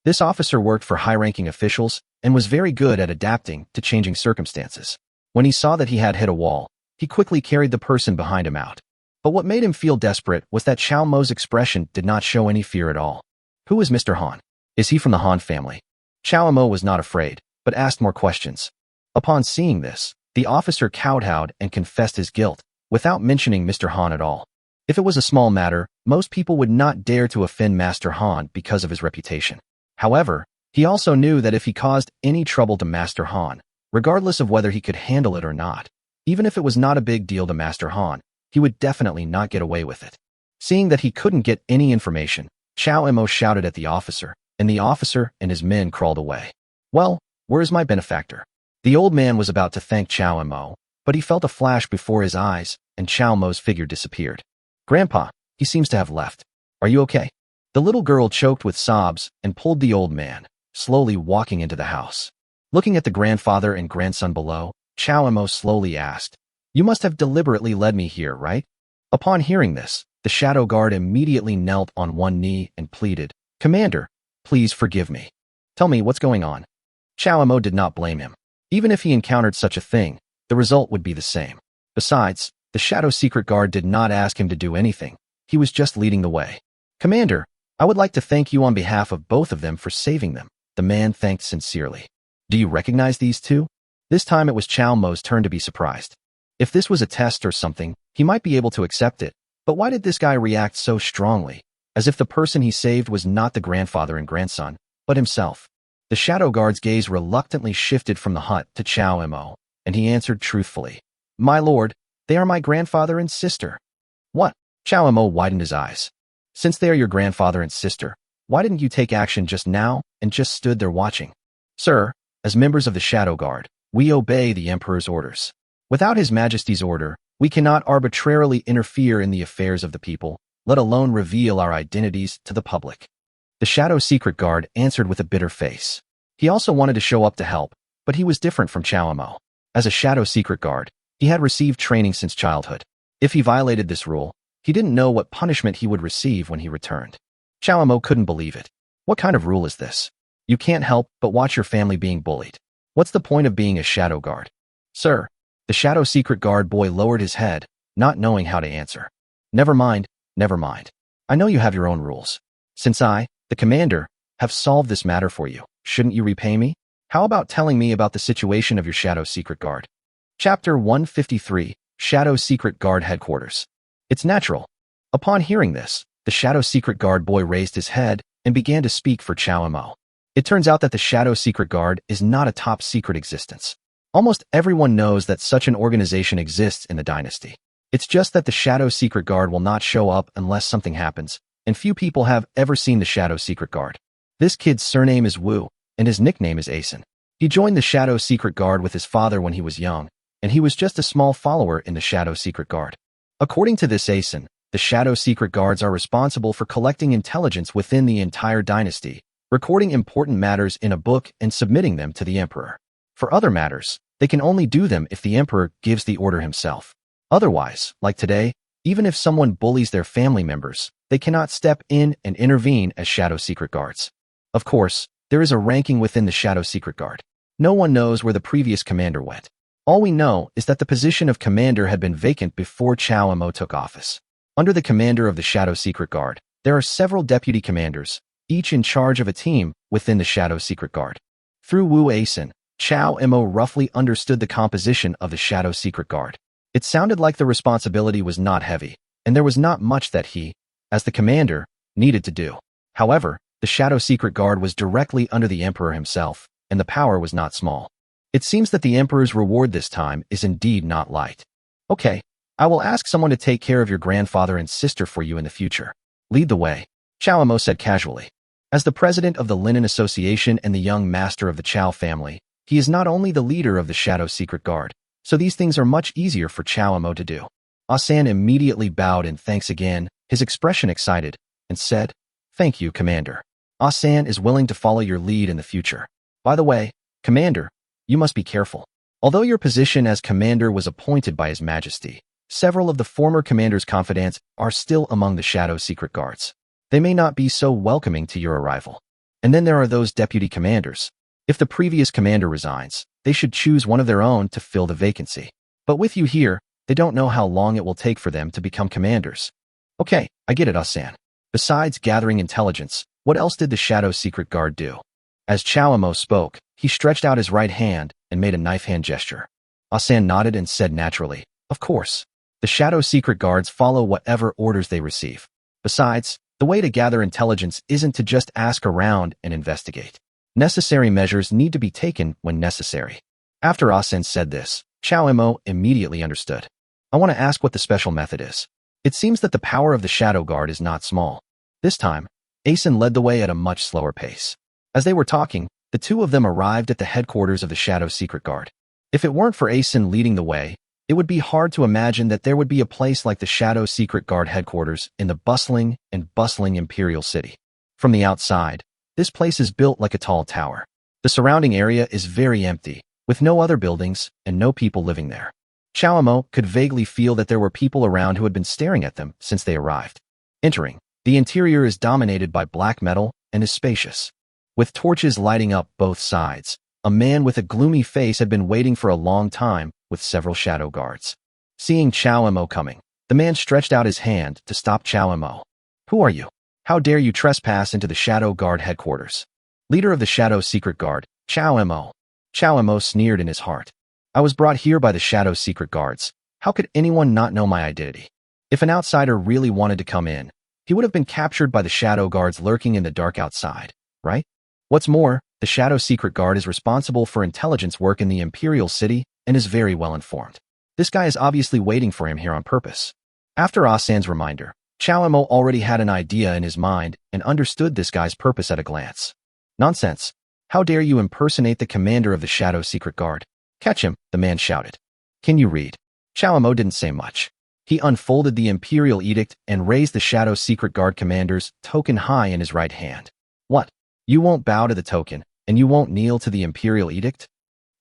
This officer worked for high-ranking officials and was very good at adapting to changing circumstances. When he saw that he had hit a wall, he quickly carried the person behind him out. But what made him feel desperate was that Chow Mo's expression did not show any fear at all. "Who is Mr. Han? Is he from the Han family?" Chow Mo was not afraid, but asked more questions. Upon seeing this, the officer kowtowed and confessed his guilt, without mentioning Mr. Han at all. If it was a small matter, most people would not dare to offend Master Han because of his reputation. However, he also knew that if he caused any trouble to Master Han, regardless of whether he could handle it or not, even if it was not a big deal to Master Han, he would definitely not get away with it. Seeing that he couldn't get any information, Chow Mo shouted at the officer, and the officer and his men crawled away. Well, where is my benefactor? The old man was about to thank Chow Mo, but he felt a flash before his eyes, and Chow Mo's figure disappeared. Grandpa, he seems to have left. Are you okay? The little girl choked with sobs and pulled the old man, slowly walking into the house. Looking at the grandfather and grandson below, Chow Mo slowly asked, "You must have deliberately led me here, right?" Upon hearing this, the shadow guard immediately knelt on one knee and pleaded, "Commander, please forgive me. Tell me what's going on." Chow Mo did not blame him. Even if he encountered such a thing, the result would be the same. Besides, the shadow secret guard did not ask him to do anything. He was just leading the way. "Commander, I would like to thank you on behalf of both of them for saving them," the man thanked sincerely. "Do you recognize these two?" This time it was Chow Mo's turn to be surprised. If this was a test or something, he might be able to accept it, but why did this guy react so strongly, as if the person he saved was not the grandfather and grandson, but himself? The shadow guard's gaze reluctantly shifted from the hut to Chow Mo, and he answered truthfully, "My lord, they are my grandfather and sister." "What?" Chow Mo widened his eyes. "Since they are your grandfather and sister, why didn't you take action just now and just stood there watching?" "Sir, as members of the Shadow Guard, we obey the Emperor's orders. Without His Majesty's order, we cannot arbitrarily interfere in the affairs of the people, let alone reveal our identities to the public." The Shadow Secret Guard answered with a bitter face. He also wanted to show up to help, but he was different from Chow Mo. As a Shadow Secret Guard, he had received training since childhood. If he violated this rule, he didn't know what punishment he would receive when he returned. Chow Mo couldn't believe it. What kind of rule is this? You can't help but watch your family being bullied. What's the point of being a Shadow Guard? "Sir," the Shadow Secret Guard boy lowered his head, not knowing how to answer. Never mind. I know you have your own rules. Since I, the commander, have solved this matter for you, shouldn't you repay me? How about telling me about the situation of your Shadow Secret Guard?" Chapter 153, Shadow Secret Guard Headquarters. It's natural. Upon hearing this, the Shadow Secret Guard boy raised his head and began to speak for Chow Mo. It turns out that the Shadow Secret Guard is not a top secret existence. Almost everyone knows that such an organization exists in the dynasty. It's just that the Shadow Secret Guard will not show up unless something happens, and few people have ever seen the Shadow Secret Guard. This kid's surname is Wu, and his nickname is Asen. He joined the Shadow Secret Guard with his father when he was young, and he was just a small follower in the Shadow Secret Guard. According to this Asen, the Shadow Secret Guards are responsible for collecting intelligence within the entire dynasty, recording important matters in a book and submitting them to the Emperor. For other matters, they can only do them if the Emperor gives the order himself. Otherwise, like today, even if someone bullies their family members, they cannot step in and intervene as Shadow Secret Guards. Of course, there is a ranking within the Shadow Secret Guard. No one knows where the previous commander went. All we know is that the position of commander had been vacant before Chow Mo took office. Under the commander of the Shadow Secret Guard, there are several deputy commanders, each in charge of a team within the Shadow Secret Guard. Through Wu Asen, Chow Mo roughly understood the composition of the Shadow Secret Guard. It sounded like the responsibility was not heavy, and there was not much that he, as the commander, needed to do. However, the Shadow Secret Guard was directly under the Emperor himself, and the power was not small. It seems that the Emperor's reward this time is indeed not light. "Okay, I will ask someone to take care of your grandfather and sister for you in the future. Lead the way," Chow Mo said casually. As the president of the Linen Association and the young master of the Chow family, he is not only the leader of the Shadow Secret Guard, so these things are much easier for Chow Mo to do. Asan immediately bowed in thanks again, his expression excited, and said, "Thank you, Commander. Asan is willing to follow your lead in the future. By the way, Commander, you must be careful. Although your position as commander was appointed by His Majesty, several of the former commander's confidants are still among the Shadow Secret Guards. They may not be so welcoming to your arrival. And then there are those deputy commanders. If the previous commander resigns, they should choose one of their own to fill the vacancy. But with you here, they don't know how long it will take for them to become commanders." "Okay, I get it, Asan. Besides gathering intelligence, what else did the Shadow Secret Guard do?" As Chow Mo spoke, he stretched out his right hand and made a knife hand gesture. Asan nodded and said naturally, "Of course. The Shadow Secret Guards follow whatever orders they receive. Besides, the way to gather intelligence isn't to just ask around and investigate. Necessary measures need to be taken when necessary." After Asan said this, Chow Mo immediately understood. I want to ask what the special method is. It seems that the power of the Shadow Guard is not small. This time, Asen led the way at a much slower pace. As they were talking, the two of them arrived at the headquarters of the Shadow Secret Guard. If it weren't for Asen leading the way, it would be hard to imagine that there would be a place like the Shadow Secret Guard headquarters in the bustling Imperial City. From the outside, this place is built like a tall tower. The surrounding area is very empty, with no other buildings and no people living there. Chaomo could vaguely feel that there were people around who had been staring at them since they arrived. Entering, the interior is dominated by black metal and is spacious. With torches lighting up both sides, a man with a gloomy face had been waiting for a long time with several shadow guards. Seeing Chaomo coming, the man stretched out his hand to stop Chaomo. Who are you? How dare you trespass into the Shadow Guard headquarters? Leader of the Shadow Secret Guard, Chaomo. Chaomo sneered in his heart. I was brought here by the Shadow Secret Guards. How could anyone not know my identity? If an outsider really wanted to come in, he would have been captured by the Shadow Guards lurking in the dark outside, right? What's more, the Shadow Secret Guard is responsible for intelligence work in the Imperial City and is very well informed. This guy is obviously waiting for him here on purpose. After Asan's reminder, Chaomo already had an idea in his mind and understood this guy's purpose at a glance. Nonsense. How dare you impersonate the commander of the Shadow Secret Guard? Catch him, the man shouted. Can you read? Chaomo didn't say much. He unfolded the Imperial Edict and raised the Shadow Secret Guard commander's token high in his right hand. What? You won't bow to the token, and you won't kneel to the Imperial Edict?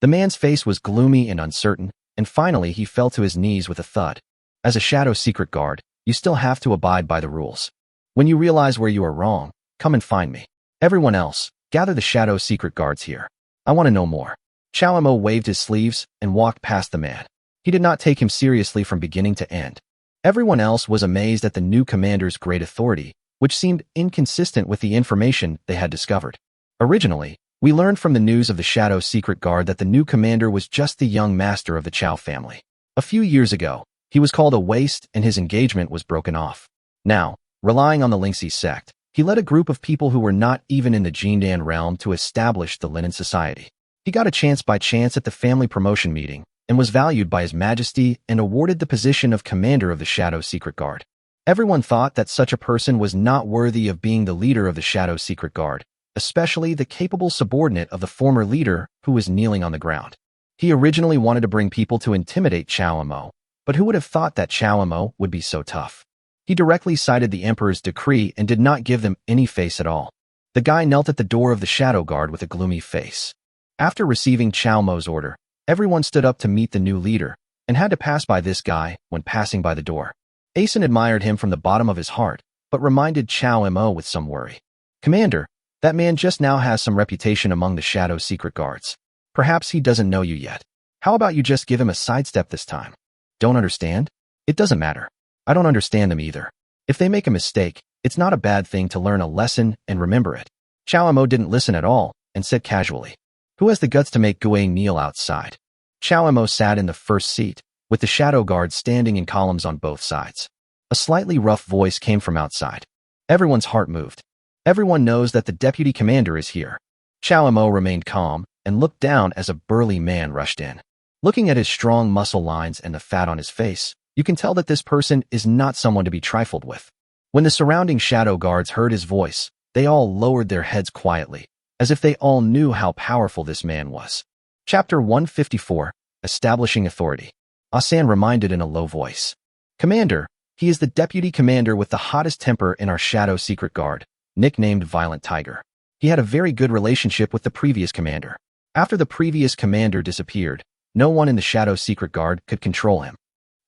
The man's face was gloomy and uncertain, and finally he fell to his knees with a thud. As a Shadow Secret Guard, you still have to abide by the rules. When you realize where you are wrong, come and find me. Everyone else, gather the Shadow Secret Guards here. I want to know more. Chaomo waved his sleeves and walked past the man. He did not take him seriously from beginning to end. Everyone else was amazed at the new commander's great authority, which seemed inconsistent with the information they had discovered. Originally, we learned from the news of the Shadow Secret Guard that the new commander was just the young master of the Chao family. A few years ago, he was called a waste and his engagement was broken off. Now, relying on the Lingxi sect, he led a group of people who were not even in the Jindan realm to establish the Linen Society. He got a chance by chance at the family promotion meeting and was valued by His Majesty and awarded the position of commander of the Shadow Secret Guard. Everyone thought that such a person was not worthy of being the leader of the Shadow Secret Guard, especially the capable subordinate of the former leader who was kneeling on the ground. He originally wanted to bring people to intimidate Chaomo, but who would have thought that Chaomo would be so tough? He directly cited the Emperor's decree and did not give them any face at all. The guy knelt at the door of the Shadow Guard with a gloomy face. After receiving Chaomo's order, everyone stood up to meet the new leader and had to pass by this guy when passing by the door. Asen admired him from the bottom of his heart, but reminded Chaomo with some worry. Commander, that man just now has some reputation among the Shadow Secret Guards. Perhaps he doesn't know you yet. How about you just give him a sidestep this time? Don't understand? It doesn't matter. I don't understand them either. If they make a mistake, it's not a bad thing to learn a lesson and remember it. Chaomo didn't listen at all and said casually, who has the guts to make Guang kneel outside? Chaomo sat in the first seat, with the Shadow Guard standing in columns on both sides. A slightly rough voice came from outside. Everyone's heart moved. Everyone knows that the deputy commander is here. Chaomo remained calm and looked down as a burly man rushed in. Looking at his strong muscle lines and the fat on his face, you can tell that this person is not someone to be trifled with. When the surrounding Shadow Guards heard his voice, they all lowered their heads quietly, as if they all knew how powerful this man was. Chapter 154, Establishing Authority. Asan reminded in a low voice. Commander, he is the deputy commander with the hottest temper in our Shadow Secret Guard, nicknamed Violent Tiger. He had a very good relationship with the previous commander. After the previous commander disappeared, no one in the Shadow Secret Guard could control him.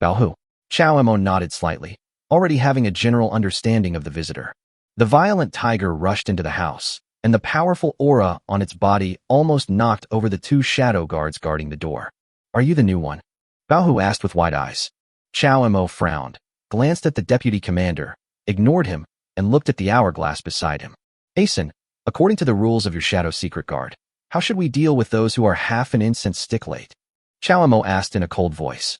Balhu. Chaomo nodded slightly, already having a general understanding of the visitor. The Violent Tiger rushed into the house, and the powerful aura on its body almost knocked over the two Shadow Guards guarding the door. Are you the new one? Balhu asked with wide eyes. Chaomo frowned, glanced at the deputy commander, ignored him, and looked at the hourglass beside him. Asen, according to the rules of your Shadow Secret Guard, how should we deal with those who are half an instant stick late? Chaomo asked in a cold voice.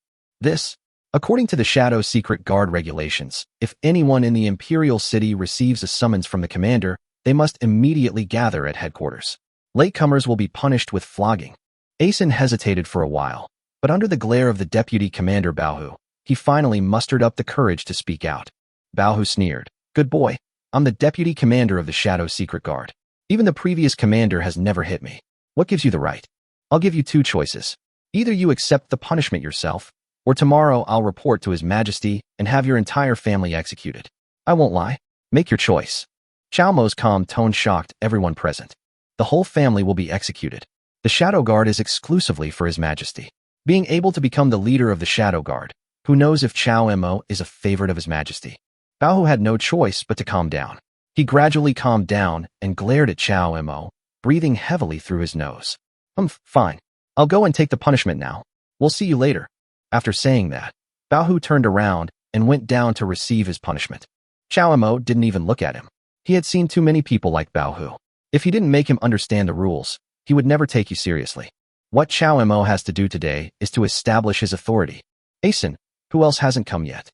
According to the Shadow Secret Guard regulations, if anyone in the Imperial City receives a summons from the commander, they must immediately gather at headquarters. Latecomers will be punished with flogging. Asen hesitated for a while, but under the glare of the deputy commander Balhu, he finally mustered up the courage to speak out. Bao Hu sneered. Good boy. I'm the deputy commander of the Shadow Secret Guard. Even the previous commander has never hit me. What gives you the right? I'll give you two choices. Either you accept the punishment yourself, or tomorrow I'll report to His Majesty and have your entire family executed. I won't lie. Make your choice. Chao Mo's calm tone shocked everyone present. The whole family will be executed. The Shadow Guard is exclusively for His Majesty. Being able to become the leader of the Shadow Guard, who knows if Chao Mo is a favorite of His Majesty? Bao Hu had no choice but to calm down. He gradually calmed down and glared at Chao Mo, breathing heavily through his nose. Fine. I'll go and take the punishment now. We'll see you later. After saying that, Bao Hu turned around and went down to receive his punishment. Chao Mo didn't even look at him. He had seen too many people like Bao Hu. If he didn't make him understand the rules, he would never take you seriously. What Chao Mo has to do today is to establish his authority. Asen, who else hasn't come yet?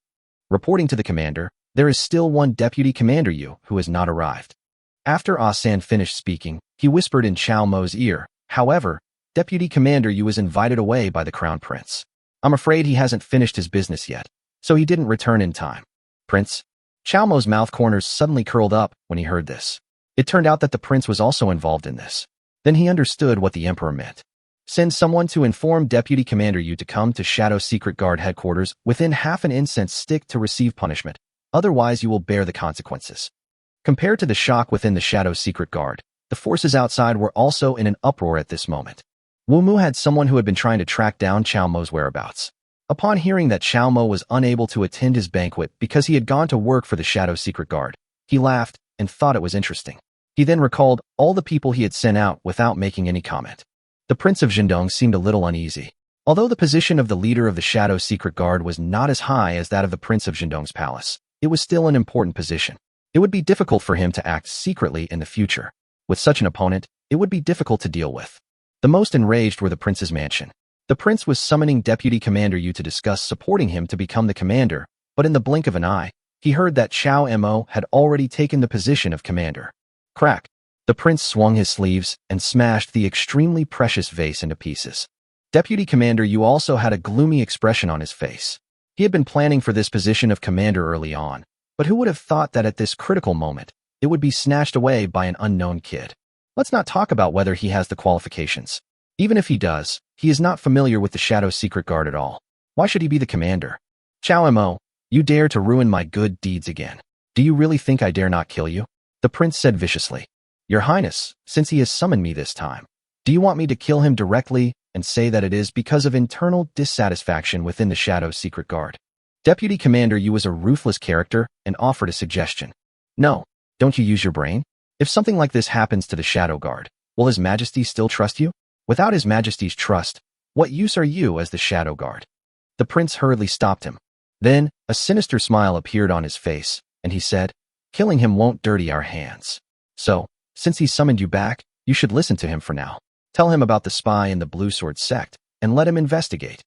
Reporting to the commander, there is still one Deputy Commander Yu who has not arrived. After Asan finished speaking, he whispered in Chao Mo's ear. However, Deputy Commander Yu was invited away by the Crown Prince. I'm afraid he hasn't finished his business yet, so he didn't return in time. Prince? Chao Mo's mouth corners suddenly curled up when he heard this. It turned out that the prince was also involved in this. Then he understood what the emperor meant. Send someone to inform Deputy Commander Yu to come to Shadow Secret Guard headquarters within half an incense stick to receive punishment. Otherwise, you will bear the consequences. Compared to the shock within the Shadow Secret Guard, the forces outside were also in an uproar at this moment. Wu Mu had someone who had been trying to track down Chao Mo's whereabouts. Upon hearing that Chao Mo was unable to attend his banquet because he had gone to work for the Shadow Secret Guard, he laughed and thought it was interesting. He then recalled all the people he had sent out without making any comment. The Prince of Zhendong seemed a little uneasy. Although the position of the leader of the Shadow Secret Guard was not as high as that of the Prince of Zhendong's palace, it was still an important position. It would be difficult for him to act secretly in the future. With such an opponent, it would be difficult to deal with. The most enraged were the prince's mansion. The prince was summoning Deputy Commander Yu to discuss supporting him to become the commander, but in the blink of an eye, he heard that Chao Mo had already taken the position of commander. Crack! The prince swung his sleeves and smashed the extremely precious vase into pieces. Deputy Commander Yu also had a gloomy expression on his face. He had been planning for this position of commander early on, but who would have thought that at this critical moment, it would be snatched away by an unknown kid? Let's not talk about whether he has the qualifications. Even if he does, he is not familiar with the Shadow Secret Guard at all. Why should he be the commander? Chao Mo, you dare to ruin my good deeds again. Do you really think I dare not kill you? The prince said viciously. Your Highness, since he has summoned me this time, do you want me to kill him directly and say that it is because of internal dissatisfaction within the Shadow Secret Guard? Deputy Commander Yu was a ruthless character and offered a suggestion. No, don't you use your brain? If something like this happens to the Shadow Guard, will His Majesty still trust you? Without His Majesty's trust, what use are you as the Shadow Guard? The prince hurriedly stopped him. Then, a sinister smile appeared on his face, and he said, killing him won't dirty our hands. So, since he summoned you back, you should listen to him for now. Tell him about the spy in the Blue Sword sect, and let him investigate.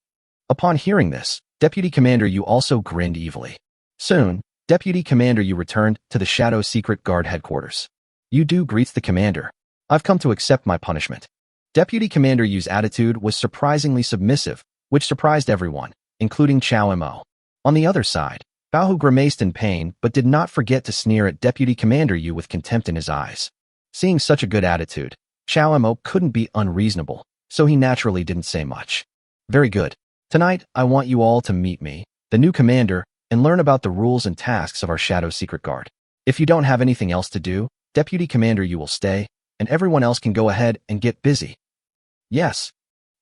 Upon hearing this, Deputy Commander Yu also grinned evilly. Soon, Deputy Commander Yu returned to the Shadow Secret Guard headquarters. Yu Du greets the commander. I've come to accept my punishment. Deputy Commander Yu's attitude was surprisingly submissive, which surprised everyone, including Chao Mo. On the other side, Bao Hu grimaced in pain but did not forget to sneer at Deputy Commander Yu with contempt in his eyes. Seeing such a good attitude, Chao Mo couldn't be unreasonable, so he naturally didn't say much. Very good. Tonight, I want you all to meet me, the new commander, and learn about the rules and tasks of our Shadow Secret Guard. If you don't have anything else to do, Deputy Commander Yu will stay, and everyone else can go ahead and get busy. Yes.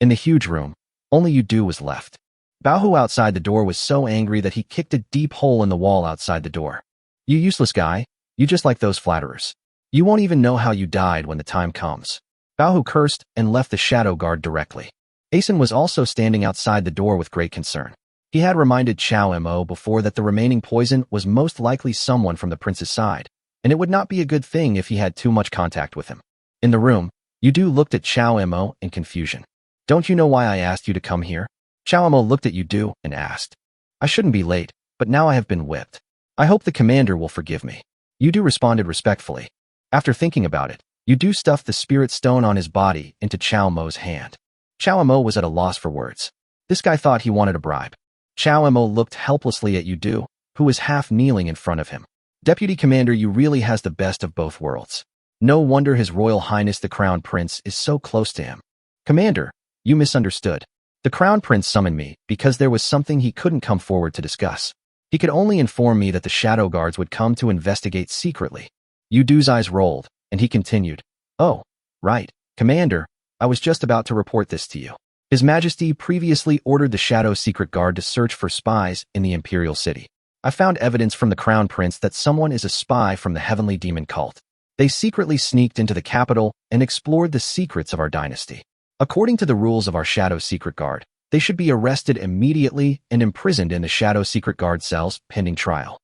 In the huge room, only Yu Du was left. Bao Hu outside the door was so angry that he kicked a deep hole in the wall outside the door. You useless guy, you just like those flatterers. You won't even know how you died when the time comes. Bao Hu cursed and left the Shadow Guard directly. Asen was also standing outside the door with great concern. He had reminded Chao Mo before that the remaining poison was most likely someone from the prince's side, and it would not be a good thing if he had too much contact with him. In the room, Yu Du looked at Chao Mo in confusion. Don't you know why I asked you to come here? Chao Mo looked at Yu Du and asked. I shouldn't be late, but now I have been whipped. I hope the commander will forgive me. Yu Du responded respectfully. After thinking about it, Yu Du stuffed the spirit stone on his body into Chao Mo's hand. Chao Mo was at a loss for words. This guy thought he wanted a bribe. Chow Mo looked helplessly at Yudu, who was half kneeling in front of him. Deputy Commander Yu really has the best of both worlds. No wonder His Royal Highness the Crown Prince is so close to him. Commander, you misunderstood. The Crown Prince summoned me because there was something he couldn't come forward to discuss. He could only inform me that the Shadow Guards would come to investigate secretly. Yudu's eyes rolled, and he continued, "Oh, right, Commander, I was just about to report this to you. His Majesty previously ordered the Shadow Secret Guard to search for spies in the Imperial City. I found evidence from the Crown Prince that someone is a spy from the Heavenly Demon Cult. They secretly sneaked into the capital and explored the secrets of our dynasty. According to the rules of our Shadow Secret Guard, they should be arrested immediately and imprisoned in the Shadow Secret Guard cells pending trial.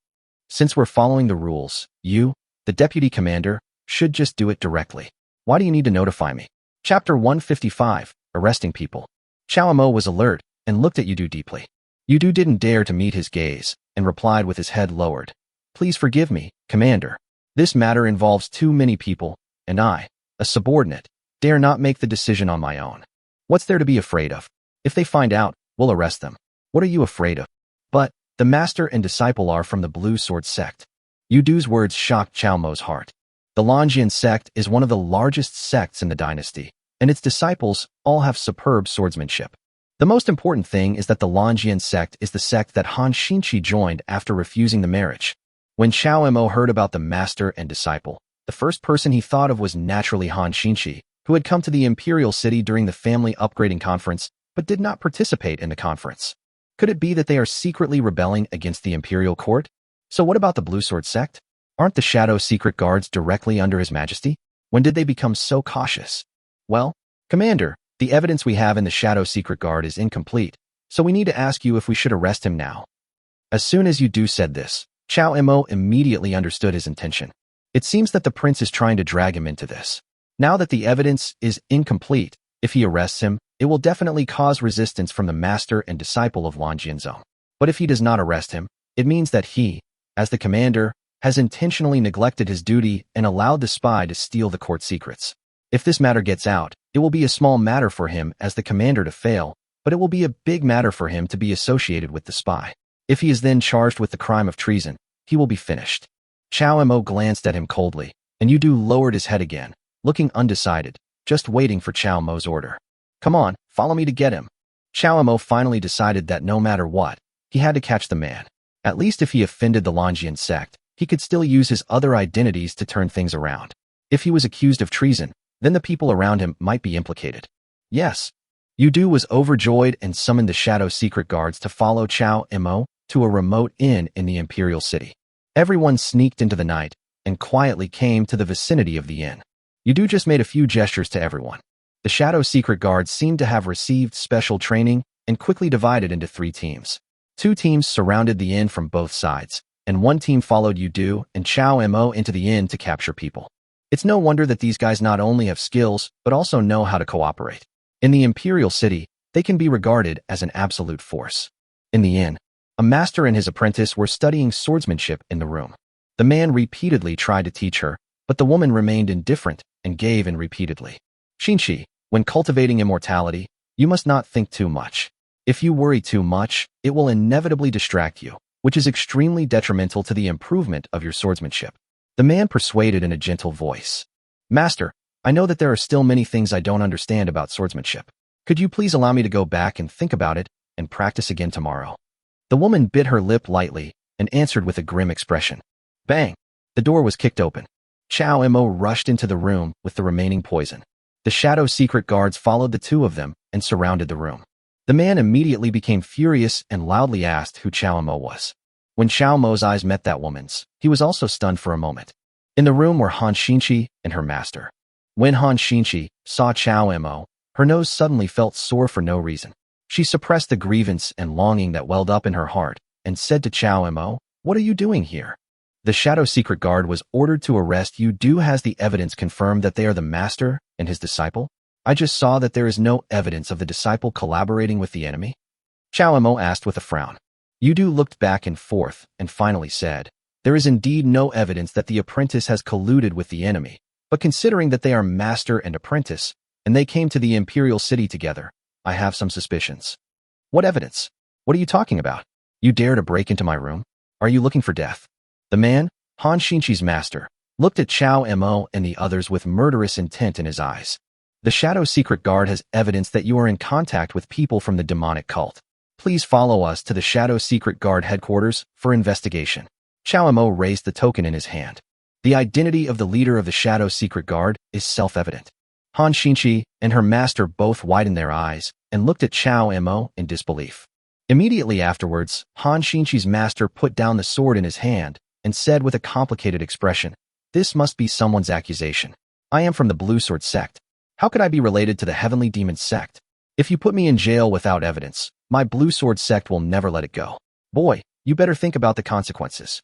Since we're following the rules, you, the Deputy Commander, should just do it directly. Why do you need to notify me?" Chapter 155, Arresting People. Chow Mo was alert and looked at Yudu deeply. Yudu didn't dare to meet his gaze and replied with his head lowered. "Please forgive me, Commander. This matter involves too many people, and I, a subordinate, dare not make the decision on my own. What's there to be afraid of? If they find out, we'll arrest them. What are you afraid of?" "But the master and disciple are from the Blue Sword sect." Yudu's words shocked Chow Mo's heart. The Longian sect is one of the largest sects in the dynasty, and its disciples all have superb swordsmanship. The most important thing is that the Longian sect is the sect that Han Xinqi joined after refusing the marriage. When Chow Mo heard about the master and disciple, the first person he thought of was naturally Han Xinqi, who had come to the Imperial City during the family upgrading conference but did not participate in the conference. Could it be that they are secretly rebelling against the Imperial Court? So what about the Blue Sword sect? Aren't the Shadow Secret Guards directly under His Majesty? When did they become so cautious? "Well, Commander, the evidence we have in the Shadow Secret Guard is incomplete, so we need to ask you if we should arrest him now." As soon as Yudu said this, Chow Mo immediately understood his intention. It seems that the prince is trying to drag him into this. Now that the evidence is incomplete, if he arrests him, it will definitely cause resistance from the master and disciple of Longianzone. But if he does not arrest him, it means that he, as the commander, has intentionally neglected his duty and allowed the spy to steal the court secrets. If this matter gets out, it will be a small matter for him as the commander to fail, but it will be a big matter for him to be associated with the spy. If he is then charged with the crime of treason, he will be finished. Chow Mo glanced at him coldly, and Yudu lowered his head again, looking undecided, just waiting for Chow Mo's order. "Come on, follow me to get him." Chow Mo finally decided that no matter what, he had to catch the man. At least if he offended the Longian sect, he could still use his other identities to turn things around. If he was accused of treason, then the people around him might be implicated. Yes. Yudu was overjoyed and summoned the Shadow Secret Guards to follow Chow Mo to a remote inn in the Imperial City. Everyone sneaked into the night and quietly came to the vicinity of the inn. Yudu just made a few gestures to everyone. The Shadow Secret Guards seemed to have received special training and quickly divided into 3 teams. 2 teams surrounded the inn from both sides, and 1 team followed Yudu and Chow Mo into the inn to capture people. It's no wonder that these guys not only have skills, but also know how to cooperate. In the Imperial City, they can be regarded as an absolute force. In the inn, a master and his apprentice were studying swordsmanship in the room. The man repeatedly tried to teach her, but the woman remained indifferent and gave in repeatedly. "Xinqi, when cultivating immortality, you must not think too much. If you worry too much, it will inevitably distract you, which is extremely detrimental to the improvement of your swordsmanship." The man persuaded in a gentle voice. "Master, I know that there are still many things I don't understand about swordsmanship. Could you please allow me to go back and think about it and practice again tomorrow?" The woman bit her lip lightly and answered with a grim expression. Bang! The door was kicked open. Chow Mo rushed into the room with the remaining poison. The Shadow Secret Guards followed the 2 of them and surrounded the room. The man immediately became furious and loudly asked who Chow Mo was. When Chow Mo's eyes met that woman's, he was also stunned for a moment. In the room were Han Xinqi and her master. When Han Xinqi saw Chow Mo, her nose suddenly felt sore for no reason. She suppressed the grievance and longing that welled up in her heart and said to Chow Mo, "What are you doing here?" The Shadow Secret Guard was ordered to arrest you. Has the evidence confirmed that they are the master and his disciple? I just saw that there is no evidence of the disciple collaborating with the enemy. Chow Mo asked with a frown. Yudu looked back and forth and finally said, "There is indeed no evidence that the apprentice has colluded with the enemy, but considering that they are master and apprentice, and they came to the Imperial City together, I have some suspicions." "What evidence?" What are you talking about? You dare to break into my room? Are you looking for death? The man, Han Xinqi's master, looked at Chao Mo and the others with murderous intent in his eyes. The Shadow Secret Guard has evidence that you are in contact with people from the demonic cult. Please follow us to the Shadow Secret Guard headquarters for investigation. Chao Mo raised the token in his hand. The identity of the leader of the Shadow Secret Guard is self-evident. Han Xinqi and her master both widened their eyes and looked at Chao Mo in disbelief. Immediately afterwards, Han Xinqi's master put down the sword in his hand and said with a complicated expression, "This must be someone's accusation. I am from the Blue Sword sect. How could I be related to the Heavenly Demon sect? If you put me in jail without evidence, my Blue Sword sect will never let it go. Boy, you better think about the consequences.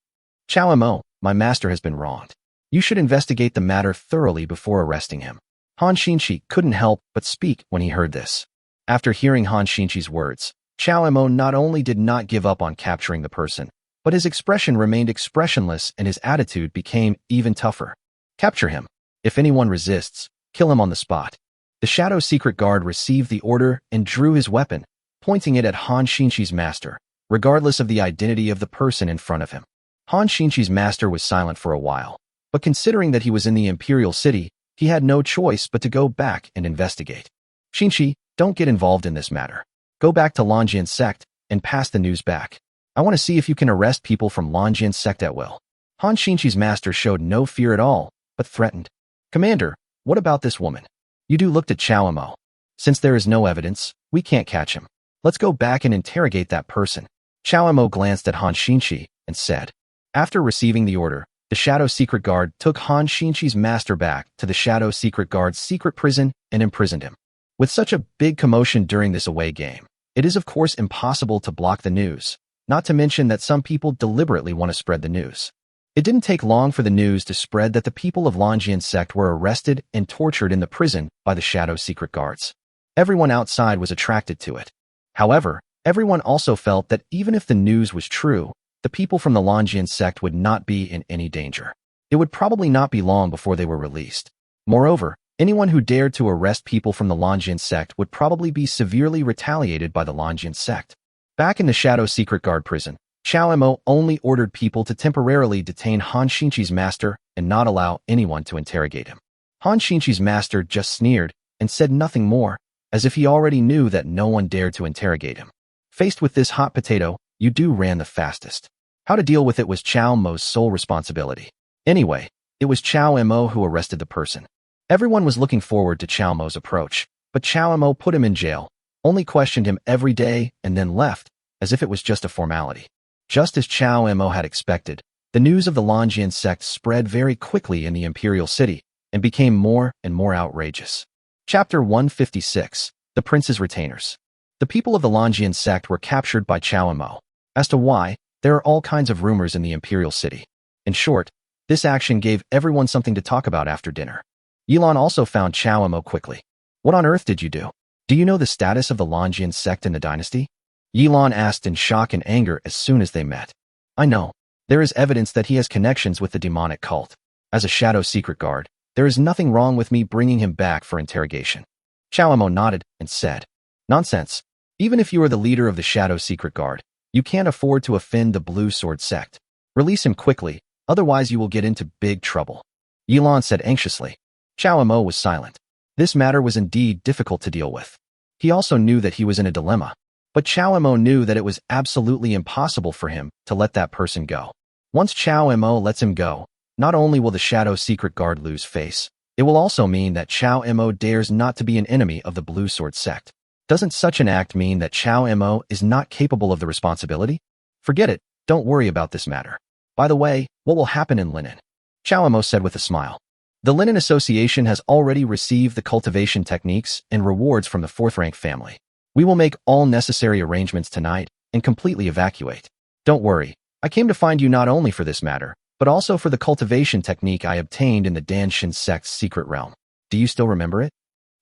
Chao Mo, my master has been wronged. You should investigate the matter thoroughly before arresting him." Han Xinqi couldn't help but speak when he heard this. After hearing Han Xinqi's words, Chao Mo not only did not give up on capturing the person, but his expression remained expressionless and his attitude became even tougher. Capture him. If anyone resists, kill him on the spot. The Shadow Secret Guard received the order and drew his weapon, pointing it at Han Xinqi's master, regardless of the identity of the person in front of him. Han Xinqi's master was silent for a while, but considering that he was in the Imperial City, he had no choice but to go back and investigate. "Xinqi, don't get involved in this matter. Go back to Lonjian sect and pass the news back. I want to see if you can arrest people from Lonjian sect at will." Han Xinqi's master showed no fear at all, but threatened. "Commander, what about this woman?" Yudu looked at Chao Mo. "Since there is no evidence, we can't catch him. Let's go back and interrogate that person." Chao Mo glanced at Han Xinqi and said. After receiving the order, the Shadow Secret Guard took Han Xinqi's master back to the Shadow Secret Guard's secret prison and imprisoned him. With such a big commotion during this away game, it is of course impossible to block the news, not to mention that some people deliberately want to spread the news. It didn't take long for the news to spread that the people of Lonjian sect were arrested and tortured in the prison by the Shadow Secret Guards. Everyone outside was attracted to it. However, everyone also felt that even if the news was true, the people from the Lonjian sect would not be in any danger. It would probably not be long before they were released. Moreover, anyone who dared to arrest people from the Lonjian sect would probably be severely retaliated by the Lonjian sect. Back in the Shadow Secret Guard prison, Chao Mo only ordered people to temporarily detain Han Xinqi's master and not allow anyone to interrogate him. Han Xinqi's master just sneered and said nothing more, as if he already knew that no one dared to interrogate him. Faced with this hot potato, Yudu ran the fastest. How to deal with it was Chao Mo's sole responsibility. Anyway, it was Chao Mo who arrested the person. Everyone was looking forward to Chao Mo's approach, but Chao Mo put him in jail, only questioned him every day and then left, as if it was just a formality. Just as Chao Mo had expected, the news of the Lonjian sect spread very quickly in the Imperial City and became more and more outrageous. Chapter 156, The Prince's Retainers. The people of the Lonjian sect were captured by Chao Mo. As to why, there are all kinds of rumors in the Imperial City. In short, this action gave everyone something to talk about after dinner. Yilan also found Chao Mo quickly. "What on earth did you do? Do you know the status of the Lonjian sect in the dynasty?" Yilan asked in shock and anger as soon as they met. "I know. There is evidence that he has connections with the demonic cult. As a Shadow Secret Guard, there is nothing wrong with me bringing him back for interrogation." Chao Mo nodded and said, "Nonsense. Even if you are the leader of the Shadow Secret Guard, you can't afford to offend the Blue Sword sect. Release him quickly, otherwise you will get into big trouble." Yilan said anxiously. Chao Mo was silent. This matter was indeed difficult to deal with. He also knew that he was in a dilemma, but Chao Mo knew that it was absolutely impossible for him to let that person go. Once Chao Mo lets him go, not only will the Shadow Secret Guard lose face, it will also mean that Chao Mo dares not to be an enemy of the Blue Sword sect. Doesn't such an act mean that Chao Mo is not capable of the responsibility? Forget it, don't worry about this matter. By the way, what will happen in Linen? Chao Mo said with a smile. The Linen Association has already received the cultivation techniques and rewards from the 4th rank family. We will make all necessary arrangements tonight and completely evacuate. Don't worry, I came to find you not only for this matter, but also for the cultivation technique I obtained in the Danshin sect's secret realm. Do you still remember it?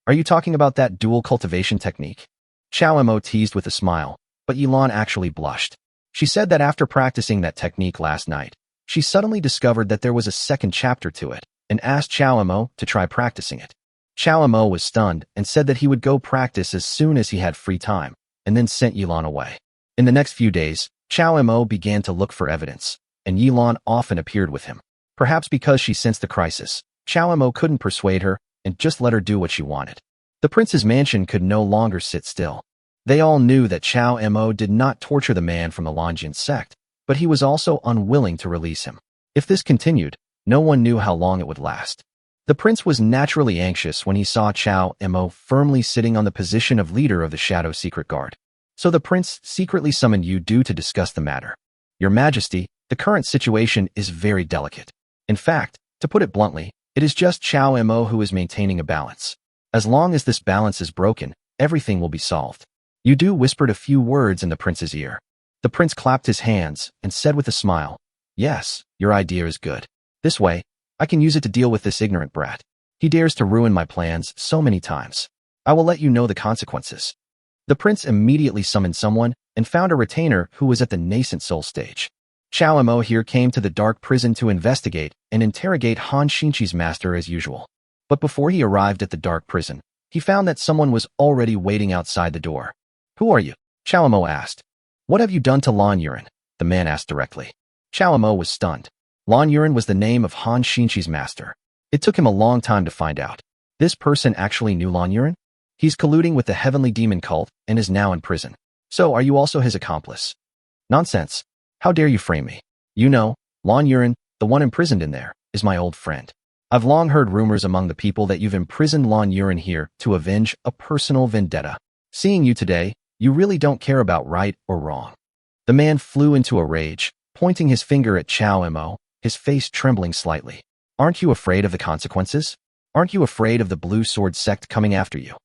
Are you talking about that dual cultivation technique? Chao Mo teased with a smile, but Yilan actually blushed. She said that after practicing that technique last night, she suddenly discovered that there was a second chapter to it, and asked Chao Mo to try practicing it. Chao Mo was stunned and said that he would go practice as soon as he had free time, and then sent Yilan away. In the next few days, Chao Mo began to look for evidence, and Yilan often appeared with him. Perhaps because she sensed the crisis, Chao Mo couldn't persuade her and just let her do what she wanted. The prince's mansion could no longer sit still. They all knew that Chao Mo did not torture the man from the Longian sect, but he was also unwilling to release him. If this continued, no one knew how long it would last. The prince was naturally anxious when he saw Chao Mo firmly sitting on the position of leader of the Shadow Secret Guard. So the prince secretly summoned Yu Du to discuss the matter. Your Majesty, the current situation is very delicate. In fact, to put it bluntly, it is just Chao Mo who is maintaining a balance. As long as this balance is broken, everything will be solved. Yu Du whispered a few words in the prince's ear. The prince clapped his hands and said with a smile, "Yes, your idea is good. This way, I can use it to deal with this ignorant brat. He dares to ruin my plans so many times. I will let you know the consequences." The prince immediately summoned someone and found a retainer who was at the nascent soul stage. Chao Mo here came to the dark prison to investigate and interrogate Han Xinqi's master as usual. But before he arrived at the dark prison, he found that someone was already waiting outside the door. "Who are you?" Chao Mo asked. "What have you done to Lan Yuren?" the man asked directly. Chao Mo was stunned. Lan Yuren was the name of Han Xinqi's master. It took him a long time to find out. This person actually knew Lan Yuren? He's colluding with the heavenly demon cult and is now in prison. So are you also his accomplice? Nonsense. How dare you frame me? You know, Lan Yuren, the one imprisoned in there, is my old friend. I've long heard rumors among the people that you've imprisoned Lan Yuren here to avenge a personal vendetta. Seeing you today, you really don't care about right or wrong." The man flew into a rage, pointing his finger at Chao Mo, his face trembling slightly. "Aren't you afraid of the consequences? Aren't you afraid of the Blue Sword sect coming after you?"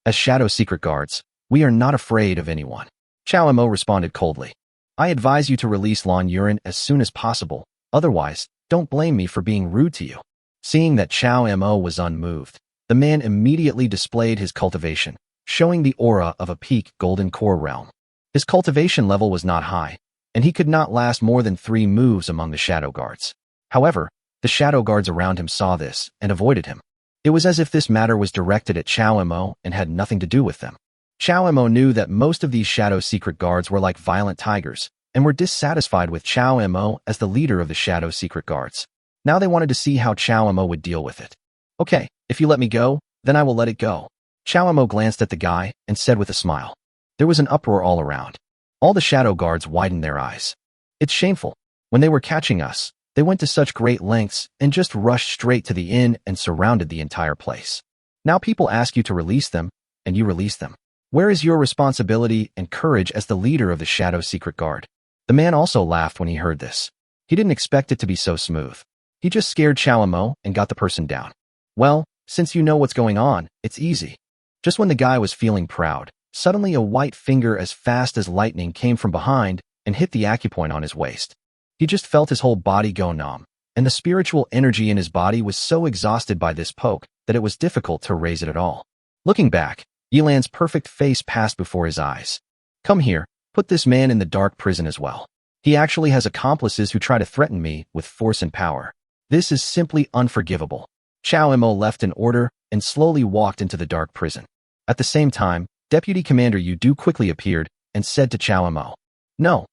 "As Shadow Secret Guards, we are not afraid of anyone." Chao Mo responded coldly. "I advise you to release Lan Yuren as soon as possible. Otherwise, don't blame me for being rude to you." Seeing that Chao Mo was unmoved, the man immediately displayed his cultivation, showing the aura of a peak golden core realm. His cultivation level was not high, and he could not last more than 3 moves among the Shadow Guards. However, the Shadow Guards around him saw this and avoided him. It was as if this matter was directed at Chao Mo and had nothing to do with them. Chao Mo knew that most of these Shadow Secret Guards were like violent tigers and were dissatisfied with Chao Mo as the leader of the Shadow Secret Guards. Now they wanted to see how Chao Mo would deal with it. "Okay, if you let me go, then I will let it go." Chao Mo glanced at the guy and said with a smile. There was an uproar all around. All the Shadow Guards widened their eyes. "It's shameful. When they were catching us, they went to such great lengths and just rushed straight to the inn and surrounded the entire place. Now people ask you to release them, and you release them. Where is your responsibility and courage as the leader of the Shadow Secret Guard?" The man also laughed when he heard this. He didn't expect it to be so smooth. He just scared Chao Mo and got the person down. "Well, since you know what's going on, it's easy." Just when the guy was feeling proud, suddenly a white finger as fast as lightning came from behind and hit the acupoint on his waist. He just felt his whole body go numb, and the spiritual energy in his body was so exhausted by this poke that it was difficult to raise it at all. Looking back, Yilan's perfect face passed before his eyes. "Come here, put this man in the dark prison as well. He actually has accomplices who try to threaten me with force and power. This is simply unforgivable." Chao Mo left in order and slowly walked into the dark prison. At the same time, Deputy Commander Yu Du quickly appeared and said to Chao Mo, No,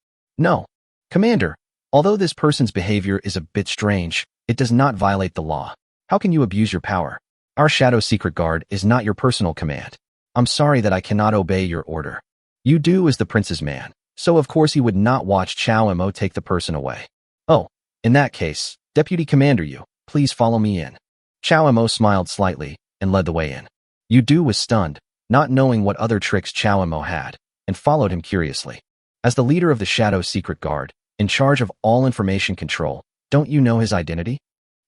Commander, although this person's behavior is a bit strange, it does not violate the law. How can you abuse your power? Our Shadow Secret Guard is not your personal command. I'm sorry that I cannot obey your order." Yu Du is the prince's man, so of course he would not watch Chao Mo take the person away. "Oh, in that case, Deputy Commander Yu, please follow me in." Chao Mo smiled slightly and led the way in. Yu Du was stunned, not knowing what other tricks Chao Mo had, and followed him curiously. As the leader of the Shadow Secret Guard, in charge of all information control, don't you know his identity?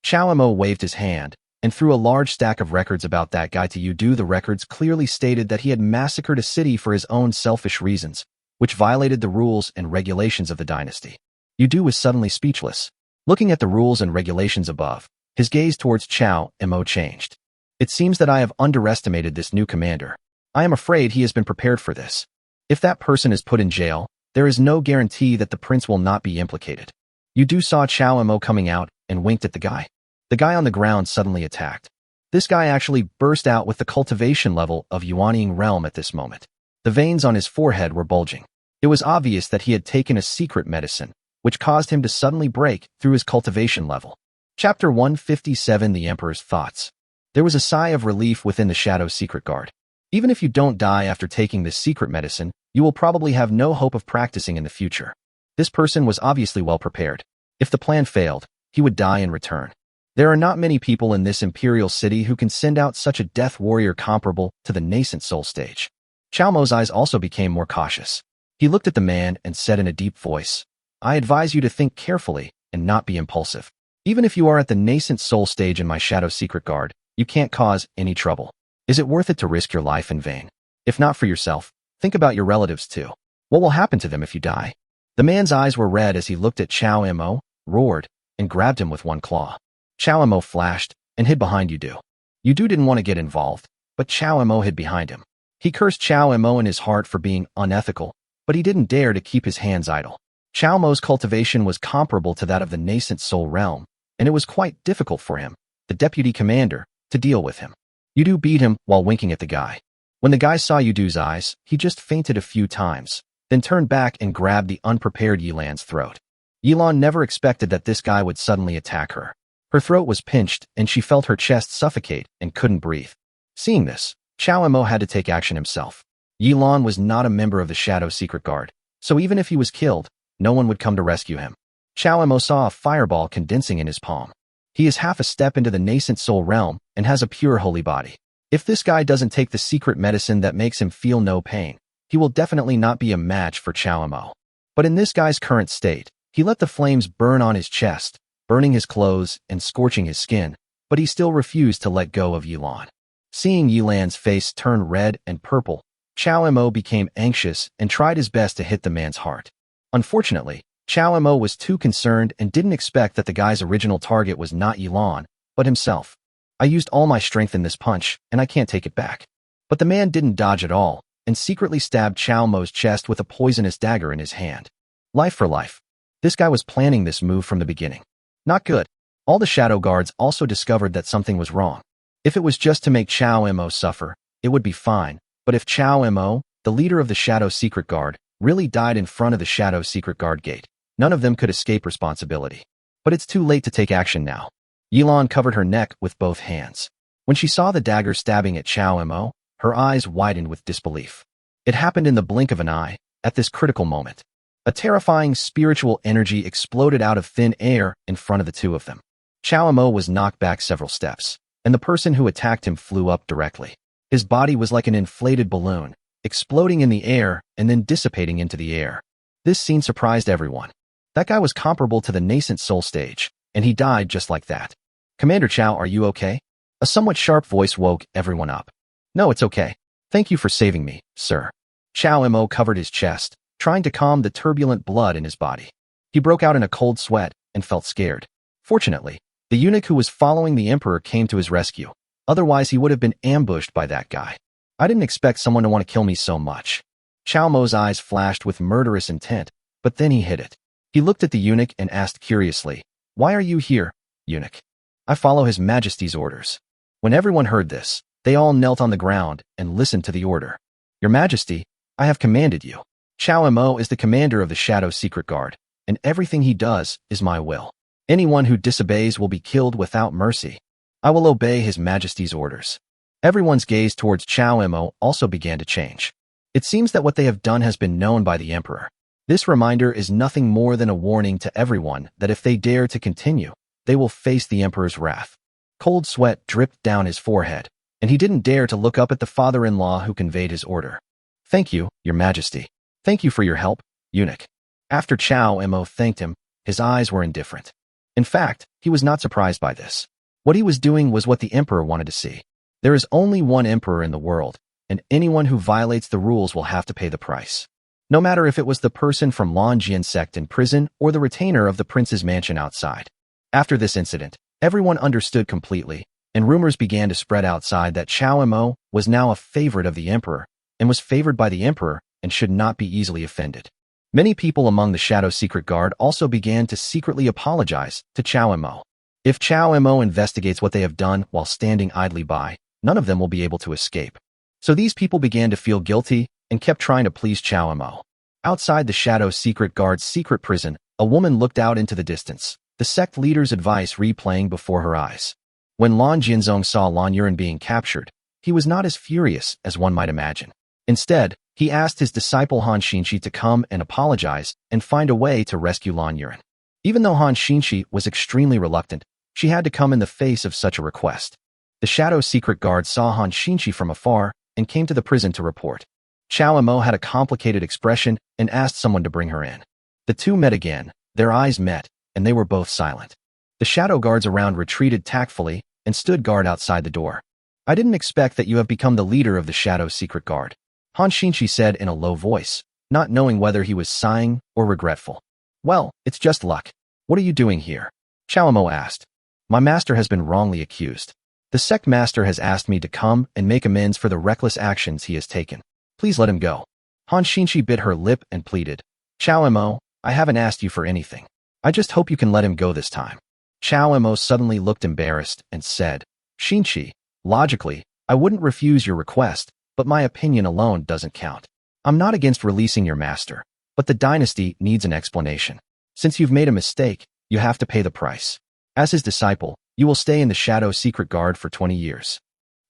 Chao Mo waved his hand and threw a large stack of records about that guy to Yu Du. The records clearly stated that he had massacred a city for his own selfish reasons, which violated the rules and regulations of the dynasty. Yu Du was suddenly speechless. Looking at the rules and regulations above, his gaze towards Chao Mo changed. "It seems that I have underestimated this new commander. I am afraid he has been prepared for this. If that person is put in jail, there is no guarantee that the prince will not be implicated." Yu Du saw Chao Mo coming out and winked at the guy. The guy on the ground suddenly attacked. This guy actually burst out with the cultivation level of Yuanying realm at this moment. The veins on his forehead were bulging. It was obvious that he had taken a secret medicine, which caused him to suddenly break through his cultivation level. Chapter 157: The Emperor's Thoughts. There was a sigh of relief within the Shadow Secret Guard. Even if you don't die after taking this secret medicine, you will probably have no hope of practicing in the future. This person was obviously well prepared. If the plan failed, he would die in return. There are not many people in this imperial city who can send out such a death warrior comparable to the nascent soul stage. Chao Mo's eyes also became more cautious. He looked at the man and said in a deep voice, "I advise you to think carefully and not be impulsive. Even if you are at the nascent soul stage in my Shadow Secret Guard, you can't cause any trouble. Is it worth it to risk your life in vain? If not for yourself, think about your relatives too. What will happen to them if you die?" The man's eyes were red as he looked at Chao Mo, roared, and grabbed him with one claw. Chao Mo flashed and hid behind Yudu. Yudu didn't want to get involved, but Chao Mo hid behind him. He cursed Chao Mo in his heart for being unethical, but he didn't dare to keep his hands idle. Chao Mo's cultivation was comparable to that of the nascent soul realm, and it was quite difficult for him, the deputy commander, to deal with him. Yudu beat him while winking at the guy. When the guy saw Yudu's eyes, he just fainted a few times, then turned back and grabbed the unprepared Yilan's throat. Yilan never expected that this guy would suddenly attack her. Her throat was pinched, and she felt her chest suffocate and couldn't breathe. Seeing this, Chao Mo had to take action himself. Yilan was not a member of the Shadow Secret Guard, so even if he was killed, no one would come to rescue him. Chao Mo saw a fireball condensing in his palm. He is half a step into the nascent soul realm and has a pure holy body. If this guy doesn't take the secret medicine that makes him feel no pain, he will definitely not be a match for Chao Mo. But in this guy's current state, he let the flames burn on his chest, burning his clothes and scorching his skin, but he still refused to let go of Yilan. Seeing Yilan's face turn red and purple, Chao Mo became anxious and tried his best to hit the man's heart. Unfortunately, Chao Mo was too concerned and didn't expect that the guy's original target was not Yilan, but himself. "I used all my strength in this punch, and I can't take it back." But the man didn't dodge at all, and secretly stabbed Chao Mo's chest with a poisonous dagger in his hand. Life for life. This guy was planning this move from the beginning. Not good. All the shadow guards also discovered that something was wrong. If it was just to make Chao Mo suffer, it would be fine, but if Chao Mo, the leader of the Shadow Secret Guard, really died in front of the Shadow Secret Guard gate, none of them could escape responsibility. But it's too late to take action now. Yilan covered her neck with both hands. When she saw the dagger stabbing at Chao Mo, her eyes widened with disbelief. It happened in the blink of an eye, at this critical moment. A terrifying spiritual energy exploded out of thin air in front of the two of them. Chao Mo was knocked back several steps, and the person who attacked him flew up directly. His body was like an inflated balloon, exploding in the air and then dissipating into the air. This scene surprised everyone. That guy was comparable to the nascent soul stage, and he died just like that. "Commander Chao, are you okay?" A somewhat sharp voice woke everyone up. "No, it's okay. Thank you for saving me, sir." Chao Mo covered his chest, trying to calm the turbulent blood in his body. He broke out in a cold sweat and felt scared. Fortunately, the eunuch who was following the emperor came to his rescue. Otherwise, he would have been ambushed by that guy. "I didn't expect someone to want to kill me so much." Chao Mo's eyes flashed with murderous intent, but then he hid it. He looked at the eunuch and asked curiously, "Why are you here, eunuch?" "I follow His Majesty's orders." When everyone heard this, they all knelt on the ground and listened to the order. "Your Majesty, I have commanded you." Chao Mo is the commander of the Shadow Secret Guard, and everything he does is my will. Anyone who disobeys will be killed without mercy. I will obey His Majesty's orders. Everyone's gaze towards Chao Mo also began to change. It seems that what they have done has been known by the emperor. This reminder is nothing more than a warning to everyone that if they dare to continue, they will face the emperor's wrath. Cold sweat dripped down his forehead, and he didn't dare to look up at the father-in-law who conveyed his order. "Thank you, Your Majesty. Thank you for your help, eunuch." After Chao Mo thanked him, his eyes were indifferent. In fact, he was not surprised by this. What he was doing was what the emperor wanted to see. There is only one emperor in the world, and anyone who violates the rules will have to pay the price. No matter if it was the person from Longian sect in prison or the retainer of the prince's mansion outside. After this incident, everyone understood completely, and rumors began to spread outside that Chao Mo was now a favorite of the emperor, and was favored by the emperor and should not be easily offended. Many people among the Shadow Secret Guard also began to secretly apologize to Chao Mo. If Chao Mo investigates what they have done while standing idly by, none of them will be able to escape. So these people began to feel guilty and kept trying to please Chao Mo. Outside the Shadow Secret Guard's secret prison, a woman looked out into the distance, the sect leader's advice replaying before her eyes. When Lan Jinzong saw Lan Yuren being captured, he was not as furious as one might imagine. Instead, he asked his disciple Han Xinshi to come and apologize and find a way to rescue Lan Yuren. Even though Han Xinshi was extremely reluctant, she had to come in the face of such a request. The Shadow Secret Guard saw Han Xinshi from afar and came to the prison to report. Chao Mo had a complicated expression and asked someone to bring her in. The two met again, their eyes met, and they were both silent. The shadow guards around retreated tactfully and stood guard outside the door. I didn't expect that you have become the leader of the Shadow Secret Guard, Han Xinshi said in a low voice, not knowing whether he was sighing or regretful. Well, it's just luck. What are you doing here? Chao Mo asked. My master has been wrongly accused. The sect master has asked me to come and make amends for the reckless actions he has taken. Please let him go. Han Xinshi bit her lip and pleaded. Chao Mo, I haven't asked you for anything. I just hope you can let him go this time. Chao Mo suddenly looked embarrassed and said, Xinshi, logically, I wouldn't refuse your request, but my opinion alone doesn't count. I'm not against releasing your master, but the dynasty needs an explanation. Since you've made a mistake, you have to pay the price. As his disciple, you will stay in the Shadow Secret Guard for 20 years.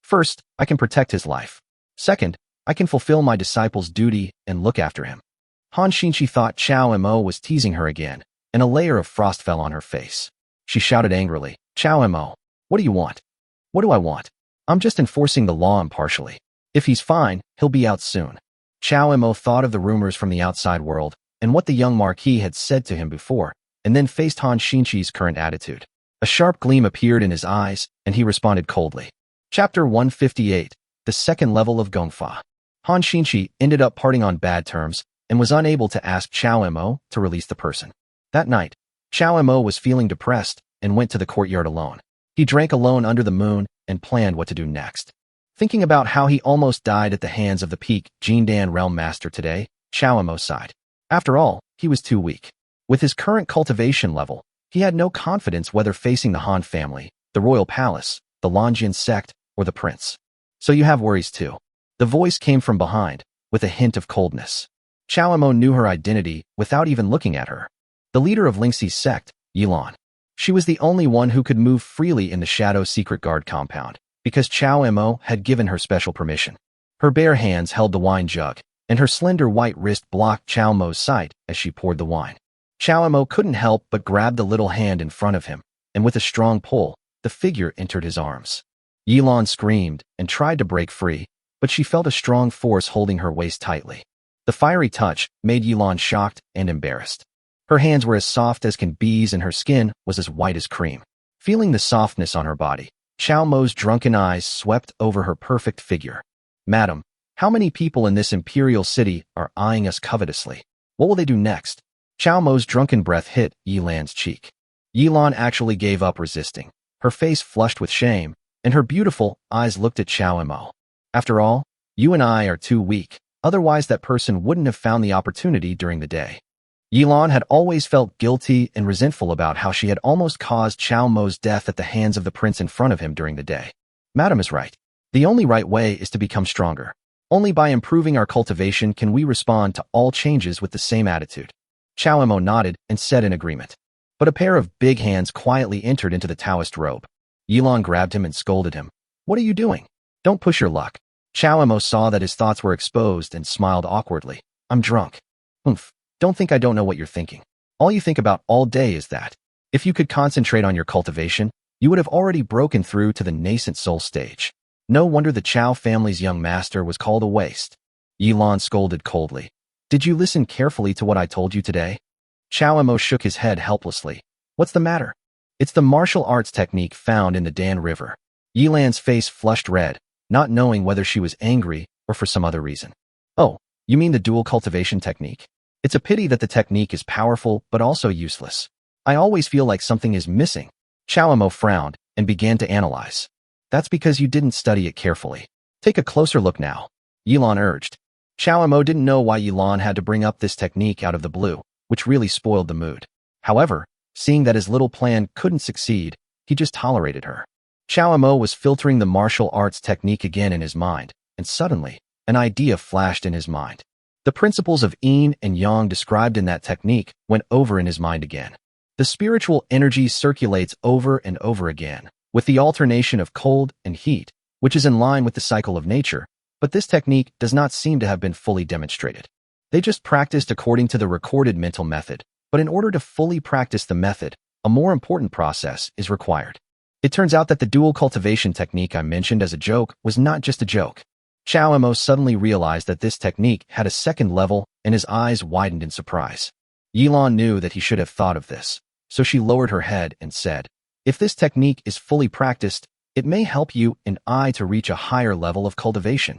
First, I can protect his life. Second, I can fulfill my disciple's duty and look after him. Han Xinshi thought Chao Mo was teasing her again, and a layer of frost fell on her face. She shouted angrily, Chao Mo, what do you want? What do I want? I'm just enforcing the law impartially. If he's fine, he'll be out soon. Chao Mo thought of the rumors from the outside world and what the young Marquis had said to him before, and then faced Han Xinshi's current attitude. A sharp gleam appeared in his eyes, and he responded coldly. Chapter 158, The Second Level of Gongfa. Han Xinshi ended up parting on bad terms and was unable to ask Chao Mo to release the person. That night, Chao Mo was feeling depressed and went to the courtyard alone. He drank alone under the moon and planned what to do next. Thinking about how he almost died at the hands of the peak Jindan Realm Master today, Chao Mo sighed. After all, he was too weak. With his current cultivation level, he had no confidence whether facing the Han family, the royal palace, the Longjin sect, or the prince. So you have worries too. The voice came from behind, with a hint of coldness. Chao Mo knew her identity without even looking at her. The leader of Lingxi's sect, Yilan. She was the only one who could move freely in the Shadow Secret Guard compound, because Chao Mo had given her special permission. Her bare hands held the wine jug, and her slender white wrist blocked Chao Mo's sight as she poured the wine. Chao Mo couldn't help but grab the little hand in front of him, and with a strong pull, the figure entered his arms. Yilan screamed and tried to break free, but she felt a strong force holding her waist tightly. The fiery touch made Yilan shocked and embarrassed. Her hands were as soft as can be's and her skin was as white as cream. Feeling the softness on her body, Chao Mo's drunken eyes swept over her perfect figure. Madam, how many people in this imperial city are eyeing us covetously? What will they do next? Chao Mo's drunken breath hit Yilan's cheek. Yilan actually gave up resisting, her face flushed with shame, and her beautiful eyes looked at Chao Mo. After all, you and I are too weak, otherwise that person wouldn't have found the opportunity during the day. Yilan had always felt guilty and resentful about how she had almost caused Chao Mo's death at the hands of the prince in front of him during the day. Madam is right. The only right way is to become stronger. Only by improving our cultivation can we respond to all changes with the same attitude. Chao Mo nodded and said in agreement. But a pair of big hands quietly entered into the Taoist robe. Yilan grabbed him and scolded him. What are you doing? Don't push your luck. Chao Mo saw that his thoughts were exposed and smiled awkwardly. I'm drunk. Oomph. Don't think I don't know what you're thinking. All you think about all day is that. If you could concentrate on your cultivation, you would have already broken through to the nascent soul stage. No wonder the Chao family's young master was called a waste. Yilan scolded coldly. Did you listen carefully to what I told you today? Chao Mo shook his head helplessly. What's the matter? It's the martial arts technique found in the Dan River. Yilan's face flushed red, not knowing whether she was angry or for some other reason. Oh, you mean the dual cultivation technique? It's a pity that the technique is powerful but also useless. I always feel like something is missing. Chao Mo frowned and began to analyze. That's because you didn't study it carefully. Take a closer look now, Yilan urged. Chao Mo didn't know why Yilan had to bring up this technique out of the blue, which really spoiled the mood. However, seeing that his little plan couldn't succeed, he just tolerated her. Chao Mo was filtering the martial arts technique again in his mind, and suddenly, an idea flashed in his mind. The principles of yin and yang described in that technique went over in his mind again. The spiritual energy circulates over and over again, with the alternation of cold and heat, which is in line with the cycle of nature, but this technique does not seem to have been fully demonstrated. They just practiced according to the recorded mental method, but in order to fully practice the method, a more important process is required. It turns out that the dual cultivation technique I mentioned as a joke was not just a joke. Chow Mo suddenly realized that this technique had a second level, and his eyes widened in surprise. Yilan knew that he should have thought of this, so she lowered her head and said, "If this technique is fully practiced, it may help you and I to reach a higher level of cultivation."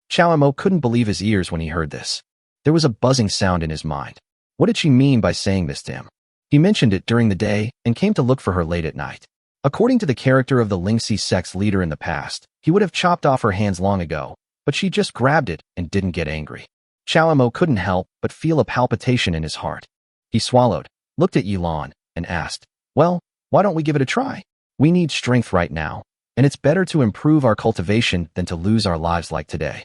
Chow Mo couldn't believe his ears when he heard this. There was a buzzing sound in his mind. What did she mean by saying this to him? He mentioned it during the day and came to look for her late at night. According to the character of the Lingxi sect's leader in the past, he would have chopped off her hands long ago, but she just grabbed it and didn't get angry. Chow Mo couldn't help but feel a palpitation in his heart. He swallowed, looked at Yilan, and asked, "Well, why don't we give it a try? We need strength right now, and it's better to improve our cultivation than to lose our lives like today."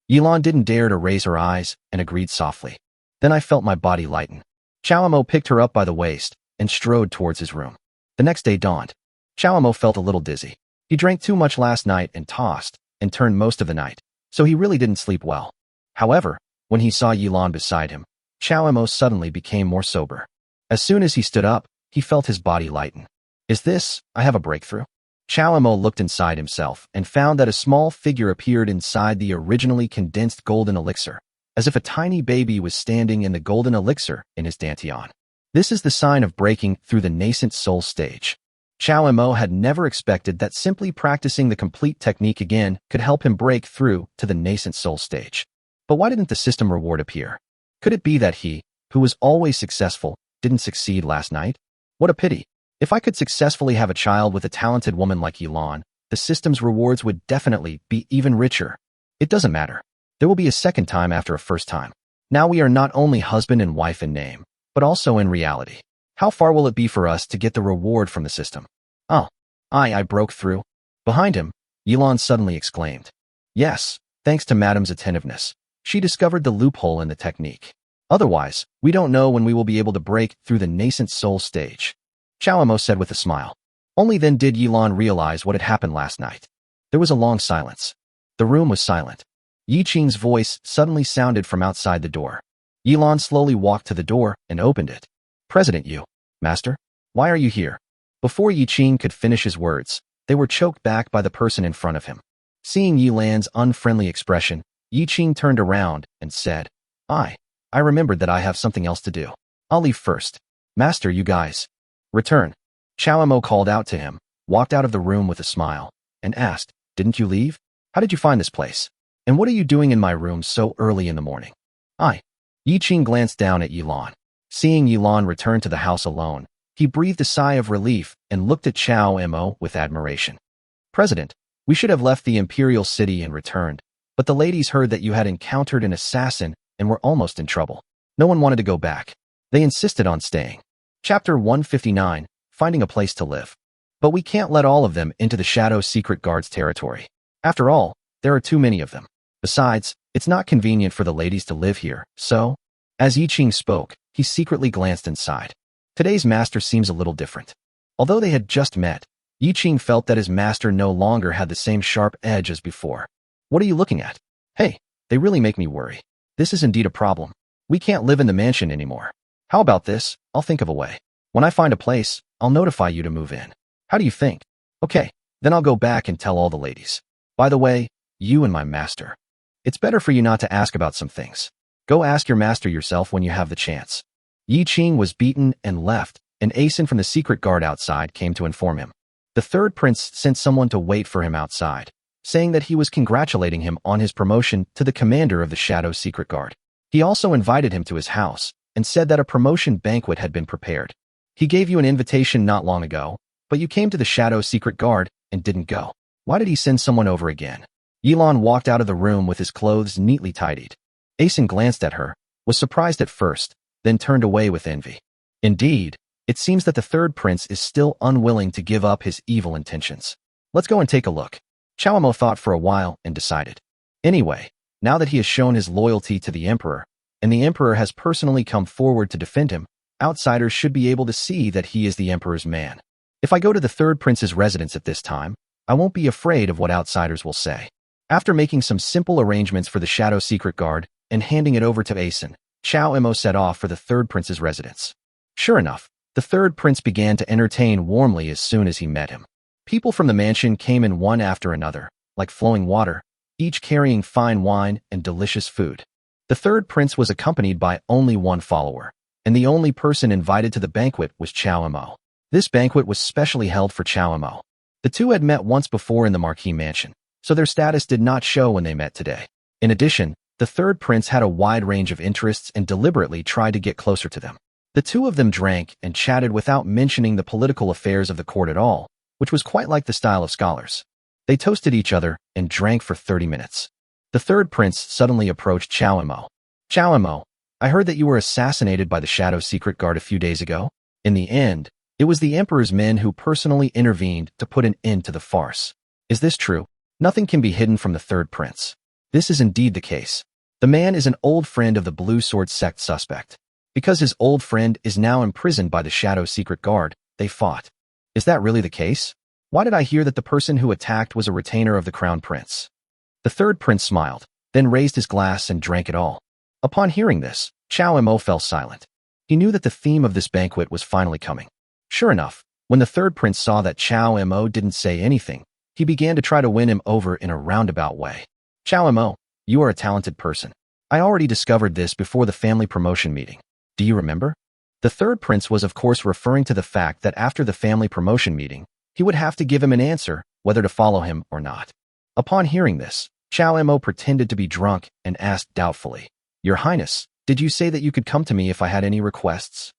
Yilan didn't dare to raise her eyes and agreed softly. Then I felt my body lighten. Chow Mo picked her up by the waist and strode towards his room. The next day dawned. Chow Mo felt a little dizzy. He drank too much last night and tossed and turned most of the night, so he really didn't sleep well. However, when he saw Yilan beside him, Chow Mo suddenly became more sober. As soon as he stood up, he felt his body lighten. "Is this, I have a breakthrough?" Chow Mo looked inside himself and found that a small figure appeared inside the originally condensed golden elixir, as if a tiny baby was standing in the golden elixir in his dantian. This is the sign of breaking through the nascent soul stage. Chow Mo had never expected that simply practicing the complete technique again could help him break through to the nascent soul stage. But why didn't the system reward appear? Could it be that he, who was always successful, didn't succeed last night? What a pity. If I could successfully have a child with a talented woman like Yilan, the system's rewards would definitely be even richer. It doesn't matter. There will be a second time after a first time. Now we are not only husband and wife in name, but also in reality. How far will it be for us to get the reward from the system? "Oh, I broke through." Behind him, Yilan suddenly exclaimed. "Yes, thanks to Madam's attentiveness. She discovered the loophole in the technique. Otherwise, we don't know when we will be able to break through the nascent soul stage." Chow Mo said with a smile. Only then did Yilan realize what had happened last night. There was a long silence. The room was silent. Yi Qing's voice suddenly sounded from outside the door. Yilan slowly walked to the door and opened it. "President Yu, Master, why are you here?" Before Yi Qing could finish his words, they were choked back by the person in front of him. Seeing Yilan's unfriendly expression, Yi Qing turned around and said, I remembered that I have something else to do. I'll leave first. Master, you guys. Return." Chow Mo called out to him, walked out of the room with a smile, and asked, "Didn't you leave? How did you find this place? And what are you doing in my room so early in the morning?" Yi Qing glanced down at Yilan. Seeing Yilan return to the house alone, he breathed a sigh of relief and looked at Chow Mo with admiration. "President, we should have left the imperial city and returned, but the ladies heard that you had encountered an assassin and were almost in trouble. No one wanted to go back. They insisted on staying." Chapter 159, Finding a Place to Live. But we can't let all of them into the Shadow Secret Guard's territory. After all, there are too many of them. Besides, it's not convenient for the ladies to live here, so... As Yi Qing spoke, he secretly glanced inside. Today's master seems a little different. Although they had just met, Yi Qing felt that his master no longer had the same sharp edge as before. "What are you looking at? Hey, they really make me worry. This is indeed a problem. We can't live in the mansion anymore. How about this? I'll think of a way. When I find a place, I'll notify you to move in. How do you think?" "Okay, then I'll go back and tell all the ladies. By the way, you and my master. It's better for you not to ask about some things. Go ask your master yourself when you have the chance." Yi Qing was beaten and left, and Asen from the secret guard outside came to inform him. The third prince sent someone to wait for him outside, saying that he was congratulating him on his promotion to the commander of the Shadow Secret Guard. He also invited him to his house and said that a promotion banquet had been prepared. "He gave you an invitation not long ago, but you came to the Shadow Secret Guard and didn't go. Why did he send someone over again?" Yilan walked out of the room with his clothes neatly tidied. Asen glanced at her, was surprised at first, then turned away with envy. Indeed, it seems that the third prince is still unwilling to give up his evil intentions. Let's go and take a look. Chow Mo thought for a while and decided. Anyway, Now that he has shown his loyalty to the emperor, and the emperor has personally come forward to defend him, outsiders should be able to see that he is the emperor's man. If I go to the third prince's residence at this time, I won't be afraid of what outsiders will say. After making some simple arrangements for the shadow secret guard and handing it over to Asen, Chow Mo set off for the third prince's residence. Sure enough, the third prince began to entertain warmly as soon as he met him. People from the mansion came in one after another, like flowing water, each carrying fine wine and delicious food. The third prince was accompanied by only one follower, and the only person invited to the banquet was Chow Mo. This banquet was specially held for Chow Mo. The two had met once before in the Marquis mansion, so their status did not show when they met today. In addition, the third prince had a wide range of interests and deliberately tried to get closer to them. The two of them drank and chatted without mentioning the political affairs of the court at all, which was quite like the style of scholars. They toasted each other and drank for 30 minutes. The third prince suddenly approached Chow Mo. Chow Mo, I heard that you were assassinated by the Shadow Secret Guard a few days ago. In the end, it was the emperor's men who personally intervened to put an end to the farce. Is this true? Nothing can be hidden from the third prince. This is indeed the case. The man is an old friend of the Blue Sword sect suspect. Because his old friend is now imprisoned by the Shadow Secret Guard, they fought. Is that really the case? Why did I hear that the person who attacked was a retainer of the crown prince? The third prince smiled, then raised his glass and drank it all. Upon hearing this, Chow Mo fell silent. He knew that the theme of this banquet was finally coming. Sure enough, when the third prince saw that Chow Mo didn't say anything, he began to try to win him over in a roundabout way. Chow Mo, you are a talented person. I already discovered this before the family promotion meeting. Do you remember? The third prince was of course referring to the fact that after the family promotion meeting, he would have to give him an answer whether to follow him or not. Upon hearing this, Chow Mo pretended to be drunk and asked doubtfully, Your Highness, did you say that you could come to me if I had any requests?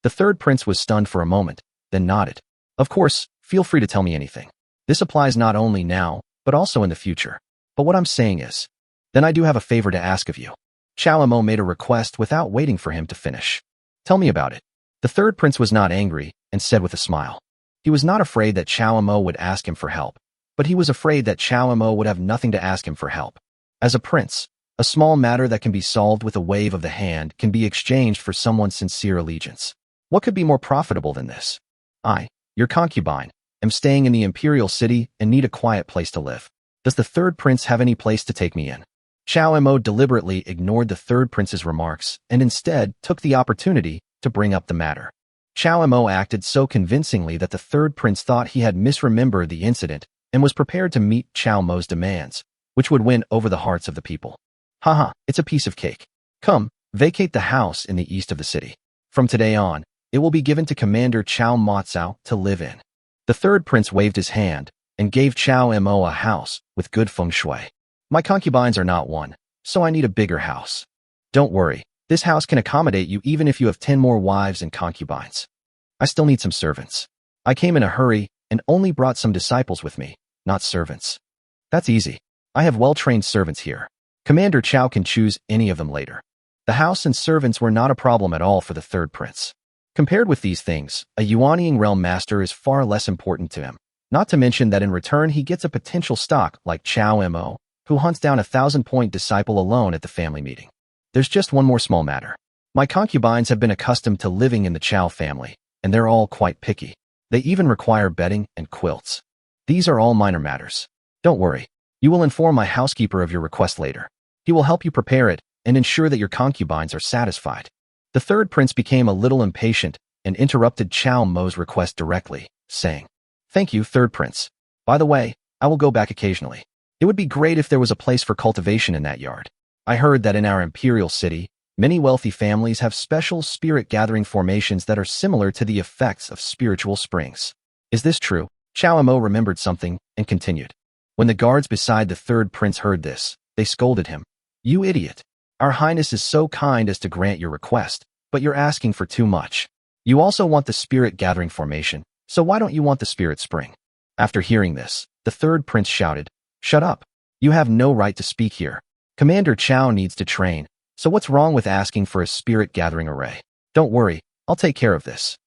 The third prince was stunned for a moment, then nodded. Of course, feel free to tell me anything. This applies not only now, but also in the future. But what I'm saying is, then I do have a favor to ask of you. Chow Mo made a request without waiting for him to finish. Tell me about it. The third prince was not angry and said with a smile. He was not afraid that Chow Mo would ask him for help, but he was afraid that Chow Mo would have nothing to ask him for help. As a prince, a small matter that can be solved with a wave of the hand can be exchanged for someone's sincere allegiance. What could be more profitable than this? I, your concubine, am staying in the imperial city and need a quiet place to live. Does the third prince have any place to take me in? Chow Mo deliberately ignored the third prince's remarks and instead took the opportunity to bring up the matter. Chow Mo acted so convincingly that the third prince thought he had misremembered the incident and was prepared to meet Chow Mo's demands, which would win over the hearts of the people. Haha, it's a piece of cake. Come, vacate the house in the east of the city. From today on, it will be given to Commander Chow Matsao to live in. The third prince waved his hand and gave Chow Mo a house with good feng shui. My concubines are not one, so I need a bigger house. Don't worry, this house can accommodate you even if you have 10 more wives and concubines. I still need some servants. I came in a hurry and only brought some disciples with me, not servants. That's easy. I have well-trained servants here. Commander Chow can choose any of them later. The house and servants were not a problem at all for the third prince. Compared with these things, a Yuanying realm master is far less important to him, not to mention that in return he gets a potential stock like Chow Mo, who hunts down a 1,000-point disciple alone at the family meeting. There's just one more small matter. My concubines have been accustomed to living in the Chow family, and they're all quite picky. They even require bedding and quilts. These are all minor matters. Don't worry. You will inform my housekeeper of your request later. He will help you prepare it and ensure that your concubines are satisfied. The third prince became a little impatient and interrupted Chow Mo's request directly, saying, Thank you, third prince. By the way, I will go back occasionally. It would be great if there was a place for cultivation in that yard. I heard that in our imperial city, many wealthy families have special spirit-gathering formations that are similar to the effects of spiritual springs. Is this true? Chow Mo remembered something and continued. When the guards beside the third prince heard this, they scolded him. You idiot. Our Highness is so kind as to grant your request, but you're asking for too much. You also want the spirit-gathering formation, so why don't you want the spirit spring? After hearing this, the third prince shouted, Shut up. You have no right to speak here. Commander Chow needs to train, so what's wrong with asking for a spirit-gathering array? Don't worry, I'll take care of this.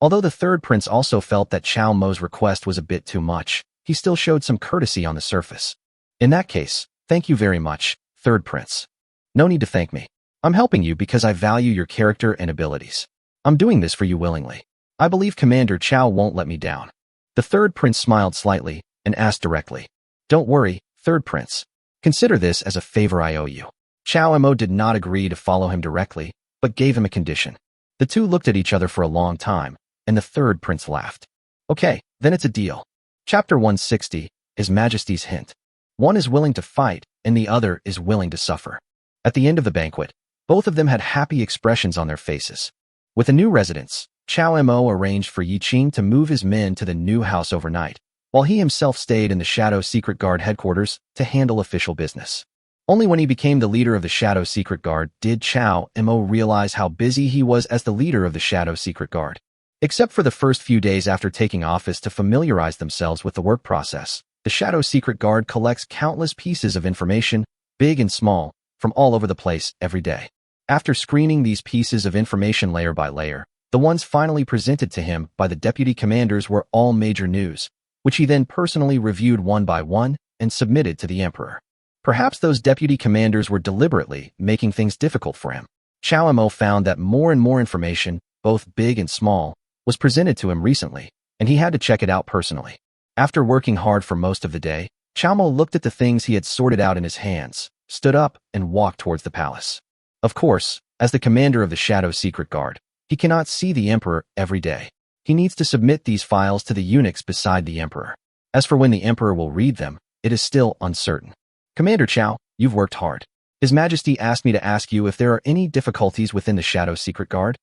Although the third prince also felt that Chow Mo's request was a bit too much, he still showed some courtesy on the surface. In that case, thank you very much, Third Prince. No need to thank me. I'm helping you because I value your character and abilities. I'm doing this for you willingly. I believe Commander Chow won't let me down. The Third Prince smiled slightly and asked directly. Don't worry, Third Prince. Consider this as a favor I owe you. Chow Mo did not agree to follow him directly, but gave him a condition. The two looked at each other for a long time, and the Third Prince laughed. Okay, then it's a deal. Chapter 160, His Majesty's Hint. One is willing to fight, and the other is willing to suffer. At the end of the banquet, both of them had happy expressions on their faces. With the new residents, Chow Mo arranged for Yi Qing to move his men to the new house overnight, while he himself stayed in the Shadow Secret Guard headquarters to handle official business. Only when he became the leader of the Shadow Secret Guard did Chow Mo realize how busy he was as the leader of the Shadow Secret Guard. Except for the first few days after taking office to familiarize themselves with the work process, the Shadow Secret Guard collects countless pieces of information, big and small, from all over the place every day. After screening these pieces of information layer by layer, the ones finally presented to him by the deputy commanders were all major news, which he then personally reviewed one by one and submitted to the Emperor. Perhaps those deputy commanders were deliberately making things difficult for him. Chow Mo found that more and more information, both big and small, was presented to him recently, and he had to check it out personally. After working hard for most of the day, Chow Mo looked at the things he had sorted out in his hands, stood up, and walked towards the palace. Of course, as the commander of the Shadow Secret Guard, he cannot see the Emperor every day. He needs to submit these files to the eunuchs beside the Emperor. As for when the Emperor will read them, it is still uncertain. Commander Chow, you've worked hard. His Majesty asked me to ask you if there are any difficulties within the Shadow Secret Guard.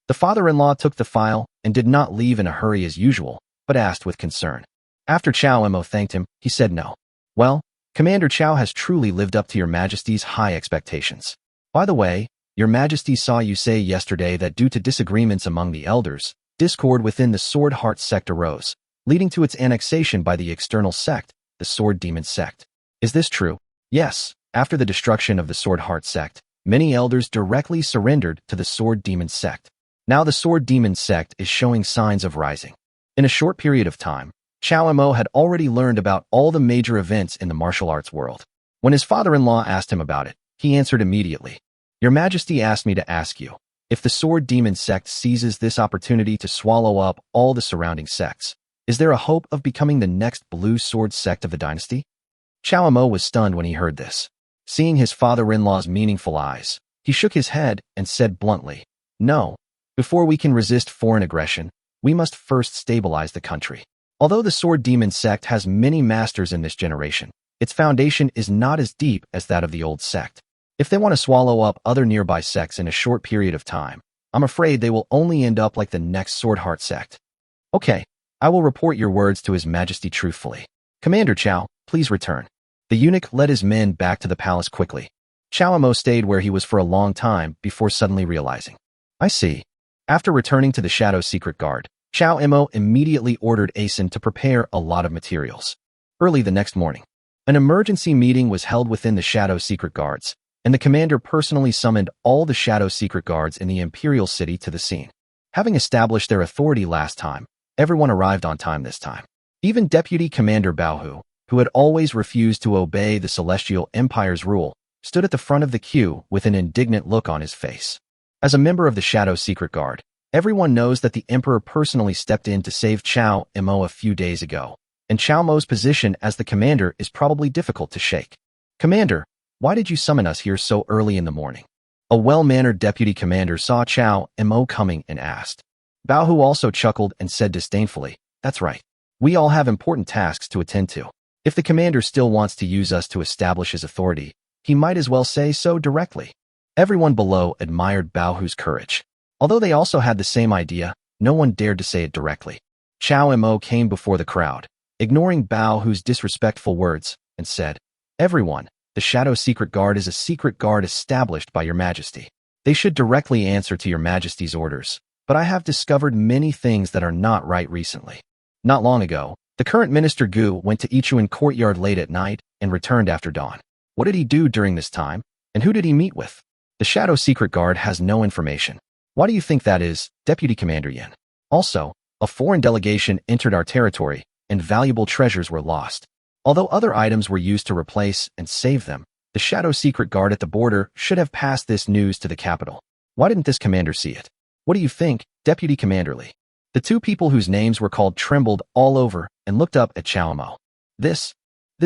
The father-in-law took the file and did not leave in a hurry as usual, but asked with concern. After Chow Mo thanked him, he said no. Well, Commander Chow has truly lived up to your Majesty's high expectations. By the way, your Majesty saw you say yesterday that due to disagreements among the elders, discord within the Sword Heart sect arose, leading to its annexation by the external sect, the Sword Demon sect. Is this true? Yes, after the destruction of the Sword Heart sect, many elders directly surrendered to the Sword Demon sect. Now the Sword Demon sect is showing signs of rising. In a short period of time, Chow Mo had already learned about all the major events in the martial arts world. When his father-in-law asked him about it, he answered immediately. Your Majesty asked me to ask you, if the Sword Demon sect seizes this opportunity to swallow up all the surrounding sects, is there a hope of becoming the next Blue Sword sect of the dynasty? Chow Mo was stunned when he heard this. Seeing his father-in-law's meaningful eyes, he shook his head and said bluntly, no. Before we can resist foreign aggression, we must first stabilize the country. Although the Sword Demon sect has many masters in this generation, its foundation is not as deep as that of the old sect. If they want to swallow up other nearby sects in a short period of time, I'm afraid they will only end up like the next Sword Heart sect. Okay, I will report your words to His Majesty truthfully. Commander Chow, please return. The eunuch led his men back to the palace quickly. Chow Mo stayed where he was for a long time before suddenly realizing. I see. After returning to the Shadow Secret Guard, Chow Mo immediately ordered Asen to prepare a lot of materials. Early the next morning, an emergency meeting was held within the Shadow Secret Guards, and the commander personally summoned all the Shadow Secret Guards in the Imperial City to the scene. Having established their authority last time, everyone arrived on time this time. Even Deputy Commander Bao, who had always refused to obey the Celestial Empire's rule, stood at the front of the queue with an indignant look on his face. As a member of the Shadow Secret Guard, everyone knows that the Emperor personally stepped in to save Chow Mo a few days ago, and Chow Mo's position as the commander is probably difficult to shake. Commander, why did you summon us here so early in the morning? A well-mannered deputy commander saw Chow Mo coming and asked. Bao also chuckled and said disdainfully, that's right. We all have important tasks to attend to. If the commander still wants to use us to establish his authority, he might as well say so directly. Everyone below admired Bao's courage. Although they also had the same idea, no one dared to say it directly. Chow Mo came before the crowd, ignoring Bao's disrespectful words, and said, everyone, the Shadow Secret Guard is a secret guard established by your Majesty. They should directly answer to your Majesty's orders, but I have discovered many things that are not right recently. Not long ago, the current Minister Gu went to Ichuan Courtyard late at night and returned after dawn. What did he do during this time, and who did he meet with? The Shadow Secret Guard has no information. Why do you think that is, Deputy Commander Yin? Also, a foreign delegation entered our territory, and valuable treasures were lost. Although other items were used to replace and save them, The Shadow Secret Guard at the border should have passed this news to the capital. Why didn't this commander see it? What do you think, Deputy Commander Lee? The two people whose names were called trembled all over and looked up at Chao. This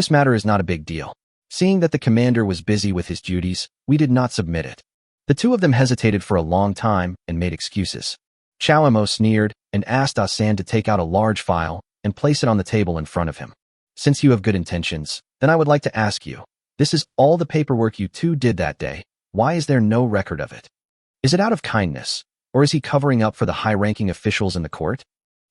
matter is not a big deal. Seeing that the commander was busy with his duties, we did not submit it. The two of them hesitated for a long time and made excuses. Chao sneered and asked Asan to take out a large file and place it on the table in front of him. Since you have good intentions, then I would like to ask you, this is all the paperwork you two did that day. Why is there no record of it? Is it out of kindness, or is he covering up for the high-ranking officials in the court?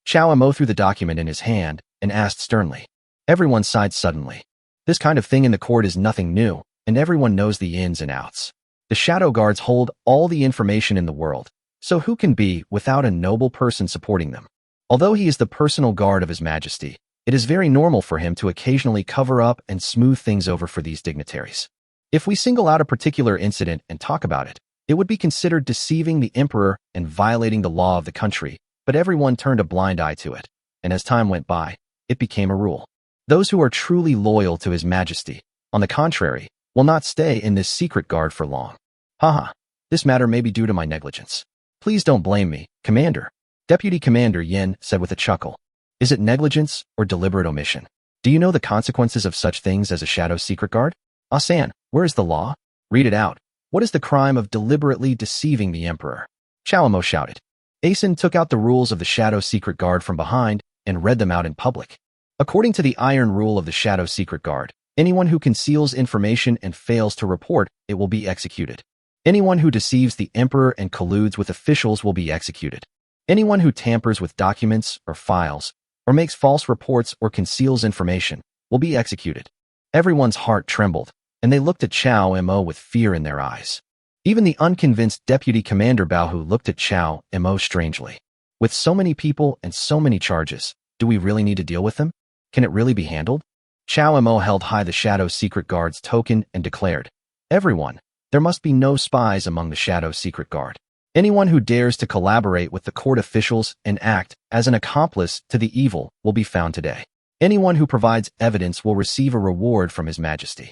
Chao threw the document in his hand and asked sternly. Everyone sighed suddenly. This kind of thing in the court is nothing new, and everyone knows the ins and outs. The Shadow Guards hold all the information in the world, so who can be without a noble person supporting them? Although he is the personal guard of His Majesty, it is very normal for him to occasionally cover up and smooth things over for these dignitaries. If we single out a particular incident and talk about it, it would be considered deceiving the emperor and violating the law of the country, but everyone turned a blind eye to it, and as time went by, it became a rule. Those who are truly loyal to His Majesty, on the contrary, will not stay in this secret guard for long. Haha, this matter may be due to my negligence. Please don't blame me, Commander. Deputy Commander Yin said with a chuckle. Is it negligence or deliberate omission? Do you know the consequences of such things as a Shadow Secret Guard? Asan, where is the law? Read it out. What is the crime of deliberately deceiving the emperor? Chao shouted. Asan took out the rules of the Shadow Secret Guard from behind and read them out in public. According to the iron rule of the Shadow Secret Guard, anyone who conceals information and fails to report it will be executed. Anyone who deceives the emperor and colludes with officials will be executed. Anyone who tampers with documents or files, or makes false reports or conceals information, will be executed. Everyone's heart trembled, and they looked at Chao with fear in their eyes. Even the unconvinced Deputy Commander Baohu looked at Chao strangely. With so many people and so many charges, do we really need to deal with them? Can it really be handled? Chao held high the Shadow Secret Guard's token and declared, Everyone, there must be no spies among the Shadow Secret Guard. Anyone who dares to collaborate with the court officials and act as an accomplice to the evil will be found today. Anyone who provides evidence will receive a reward from His Majesty.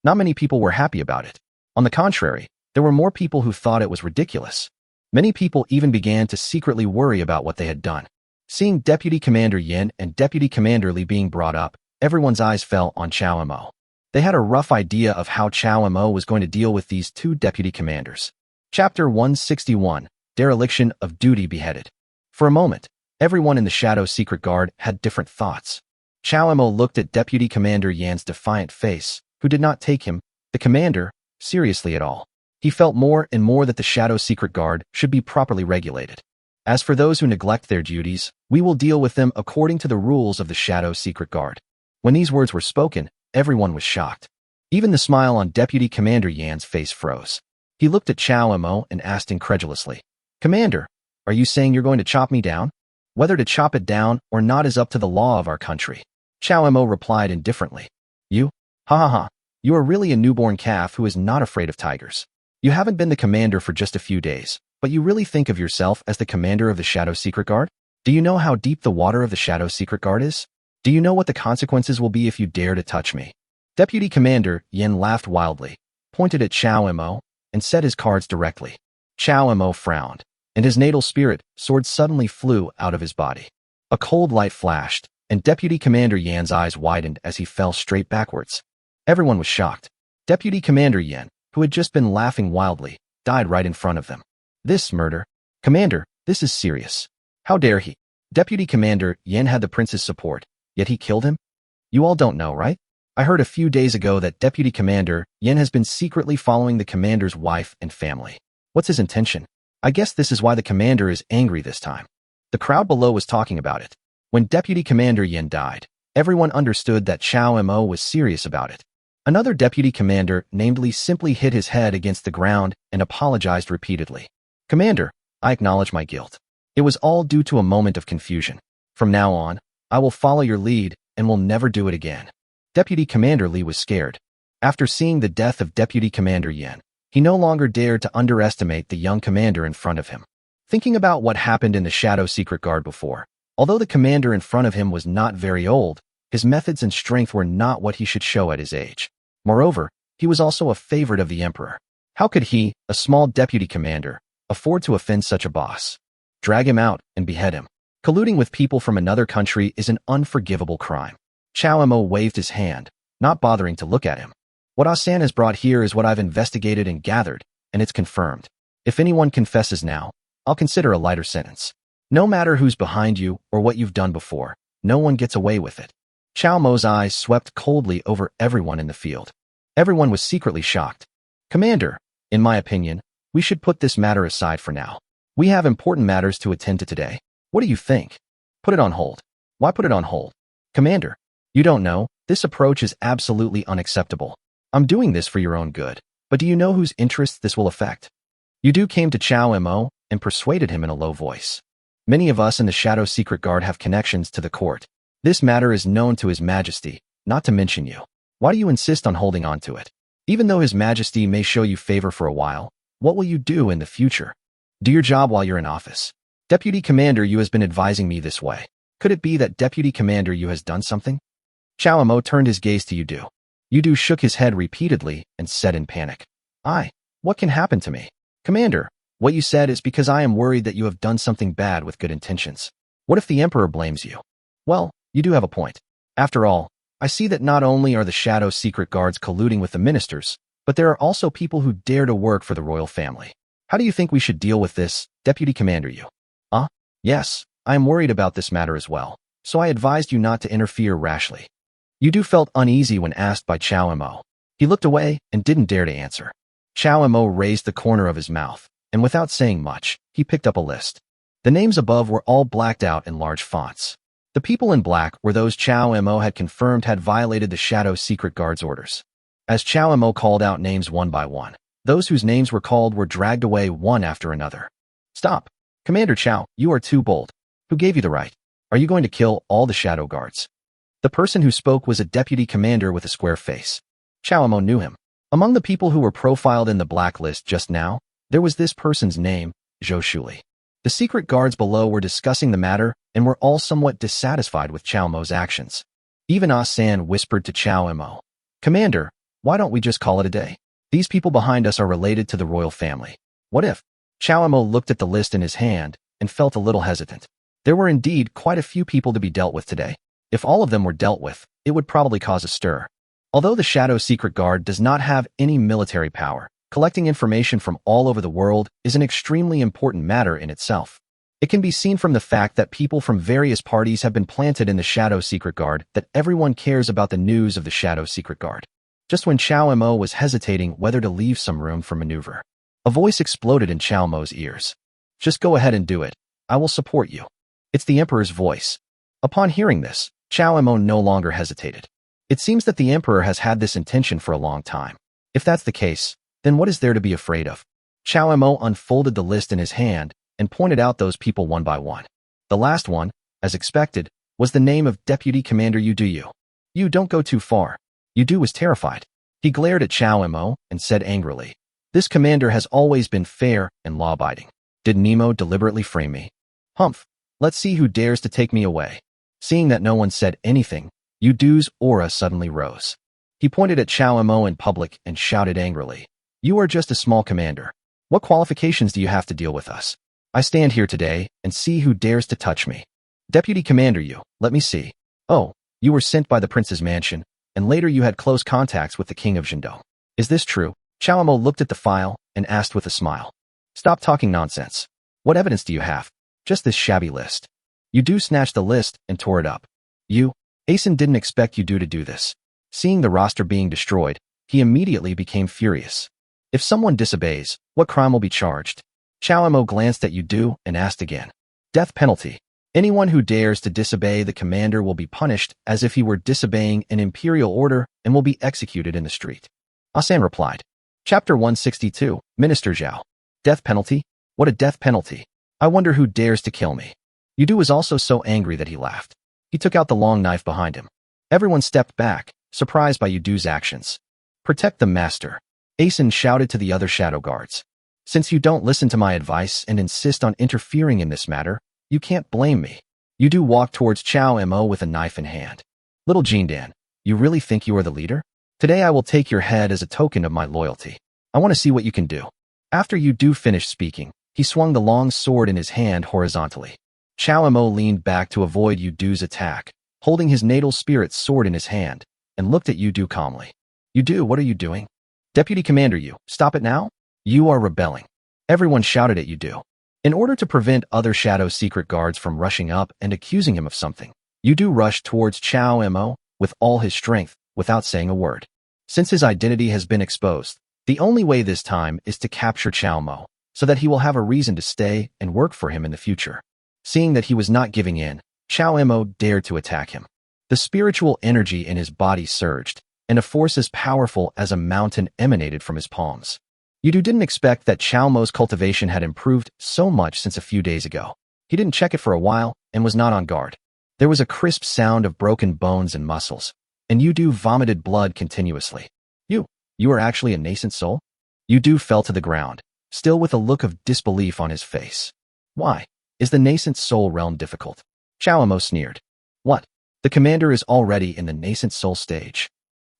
Not many people were happy about it. On the contrary, there were more people who thought it was ridiculous. Many people even began to secretly worry about what they had done. Seeing Deputy Commander Yin and Deputy Commander Lee being brought up, everyone's eyes fell on Chao. They had a rough idea of how Chao was going to deal with these two deputy commanders. Chapter 161, Dereliction of Duty Beheaded. For a moment, everyone in the Shadow Secret Guard had different thoughts. Chao looked at Deputy Commander Yan's defiant face, who did not take him, the commander, seriously at all. He felt more and more that the Shadow Secret Guard should be properly regulated. As for those who neglect their duties, we will deal with them according to the rules of the Shadow Secret Guard. When these words were spoken, everyone was shocked. Even the smile on Deputy Commander Yan's face froze. He looked at Chao and asked incredulously, Commander, are you saying you're going to chop me down? Whether to chop it down or not is up to the law of our country. Chao replied indifferently. You? Ha ha ha. You are really a newborn calf who is not afraid of tigers. You haven't been the commander for just a few days, but you really think of yourself as the commander of the Shadow Secret Guard? Do you know how deep the water of the Shadow Secret Guard is? Do you know what the consequences will be if you dare to touch me? Deputy Commander Yin laughed wildly, pointed at Chao and set his cards directly. Chao frowned, and his natal spirit sword suddenly flew out of his body. A cold light flashed, and Deputy Commander Yan's eyes widened as he fell straight backwards. Everyone was shocked. Deputy Commander Yin, who had just been laughing wildly, died right in front of them. This murder? Commander, this is serious. How dare he? Deputy Commander Yin had the prince's support, yet he killed him? You all don't know, right? I heard a few days ago that Deputy Commander Yin has been secretly following the commander's wife and family. What's his intention? I guess this is why the commander is angry this time. The crowd below was talking about it. When Deputy Commander Yin died, everyone understood that Chao was serious about it. Another deputy commander named Li simply hit his head against the ground and apologized repeatedly. Commander, I acknowledge my guilt. It was all due to a moment of confusion. From now on, I will follow your lead and will never do it again. Deputy Commander Li was scared. After seeing the death of Deputy Commander Yin, he no longer dared to underestimate the young commander in front of him. Thinking about what happened in the Shadow Secret Guard before, although the commander in front of him was not very old, his methods and strength were not what he should show at his age. Moreover, He was also a favorite of the emperor. How could he, a small deputy commander, afford to offend such a boss? Drag him out and behead him. Colluding with people from another country is an unforgivable crime. Chow Mo waved his hand, not bothering to look at him. What Asan has brought here is what I've investigated and gathered, and it's confirmed. If anyone confesses now, I'll consider a lighter sentence. No matter who's behind you or what you've done before, no one gets away with it. Chow Mo's eyes swept coldly over everyone in the field. Everyone was secretly shocked. Commander, in my opinion, we should put this matter aside for now. We have important matters to attend to today. What do you think? Put it on hold. Why put it on hold? Commander, you don't know, this approach is absolutely unacceptable. I'm doing this for your own good, but do you know whose interests this will affect? Yudu came to Chow Mo and persuaded him in a low voice. Many of us in the Shadow Secret Guard have connections to the court. This matter is known to His Majesty, not to mention you. Why do you insist on holding on to it? Even though His Majesty may show you favor for a while, what will you do in the future? Do your job while you're in office. Deputy Commander Yu has been advising me this way. Could it be that Deputy Commander Yu has done something? Chow Mo turned his gaze to Yudu. Yudu shook his head repeatedly and said in panic, What can happen to me? Commander, what you said is because I am worried that you have done something bad with good intentions. What if the Emperor blames you? Well, you do have a point. After all, I see that not only are the Shadow Secret Guards colluding with the ministers, but there are also people who dare to work for the royal family. How do you think we should deal with this, Deputy Commander Yu? Yes, I am worried about this matter as well, so I advised you not to interfere rashly. Yudu felt uneasy when asked by Chow Mo. He looked away and didn't dare to answer. Chow Mo raised the corner of his mouth, and without saying much, he picked up a list. The names above were all blacked out in large fonts. The people in black were those Chow Mo had confirmed had violated the Shadow Secret Guard's orders. As Chow Mo called out names one by one, those whose names were called were dragged away one after another. Stop! Commander Chow, you are too bold. Who gave you the right? Are you going to kill all the Shadow Guards? The person who spoke was a deputy commander with a square face. Chow Mo knew him. Among the people who were profiled in the blacklist just now, there was this person's name, Zhou Shuli. The secret guards below were discussing the matter and were all somewhat dissatisfied with Chow Mo's actions. Even Ah-san whispered to Chow Mo, Commander, why don't we just call it a day? These people behind us are related to the royal family. What if? Chow Mo looked at the list in his hand and felt a little hesitant. There were indeed quite a few people to be dealt with today. If all of them were dealt with, it would probably cause a stir. Although the Shadow Secret Guard does not have any military power, collecting information from all over the world is an extremely important matter in itself. It can be seen from the fact that people from various parties have been planted in the Shadow Secret Guard that everyone cares about the news of the Shadow Secret Guard. Just when Chow Mo was hesitating whether to leave some room for maneuver, a voice exploded in Chow Mo's ears. Just go ahead and do it. I will support you. It's the Emperor's voice. Upon hearing this, Chow Mo no longer hesitated. It seems that the Emperor has had this intention for a long time. If that's the case, then what is there to be afraid of? Chow Mo unfolded the list in his hand and pointed out those people one by one. The last one, as expected, was the name of Deputy Commander Yudu. You don't go too far. Yudu was terrified. He glared at Chow Mo and said angrily, This commander has always been fair and law-abiding. Did Nemo deliberately frame me? Humph. Let's see who dares to take me away. Seeing that no one said anything, Yudu's aura suddenly rose. He pointed at Chow Mo in public and shouted angrily, You are just a small commander. What qualifications do you have to deal with us? I stand here today and see who dares to touch me. Deputy Commander Yu, let me see. Oh, you were sent by the prince's mansion, and later you had close contacts with the king of Zhengdou. Is this true? Chow Mo looked at the file and asked with a smile. Stop talking nonsense. What evidence do you have? Just this shabby list. Yudu snatched the list and tore it up. Asen didn't expect Yudu to do this. Seeing the roster being destroyed, he immediately became furious. If someone disobeys, what crime will be charged? Chow Mo glanced at Yudu and asked again. Death penalty. Anyone who dares to disobey the commander will be punished as if he were disobeying an imperial order and will be executed in the street. Asan replied. Chapter 162, Minister Zhao. Death penalty? What a death penalty. I wonder who dares to kill me. Yudu was also so angry that he laughed. He took out the long knife behind him. Everyone stepped back, surprised by Yudu's actions. Protect the master. Asen shouted to the other shadow guards. Since you don't listen to my advice and insist on interfering in this matter, you can't blame me. Yudu walked towards Chow Mo with a knife in hand. Little Jindan, you really think you are the leader? Today I will take your head as a token of my loyalty. I want to see what you can do. After Yu Du finished speaking, he swung the long sword in his hand horizontally. Chao Mo leaned back to avoid Yu Du's attack, holding his natal spirit's sword in his hand, and looked at Yu Du calmly. Yu Du, what are you doing? Deputy Commander Yu, stop it now? You are rebelling. Everyone shouted at Yu Du. In order to prevent other Shadow Secret Guards from rushing up and accusing him of something, Yu Du rushed towards Chao Mo with all his strength without saying a word. Since his identity has been exposed, the only way this time is to capture Chao Mo, so that he will have a reason to stay and work for him in the future. Seeing that he was not giving in, Chao Mo dared to attack him. The spiritual energy in his body surged, and a force as powerful as a mountain emanated from his palms. Yu Du didn't expect that Chao Mo's cultivation had improved so much since a few days ago. He didn't check it for a while and was not on guard. There was a crisp sound of broken bones and muscles, and Yu Du vomited blood continuously. You are actually a nascent soul? Yu Du fell to the ground, still with a look of disbelief on his face. Why? Is the nascent soul realm difficult? Chao Mo sneered. What? The commander is already in the nascent soul stage.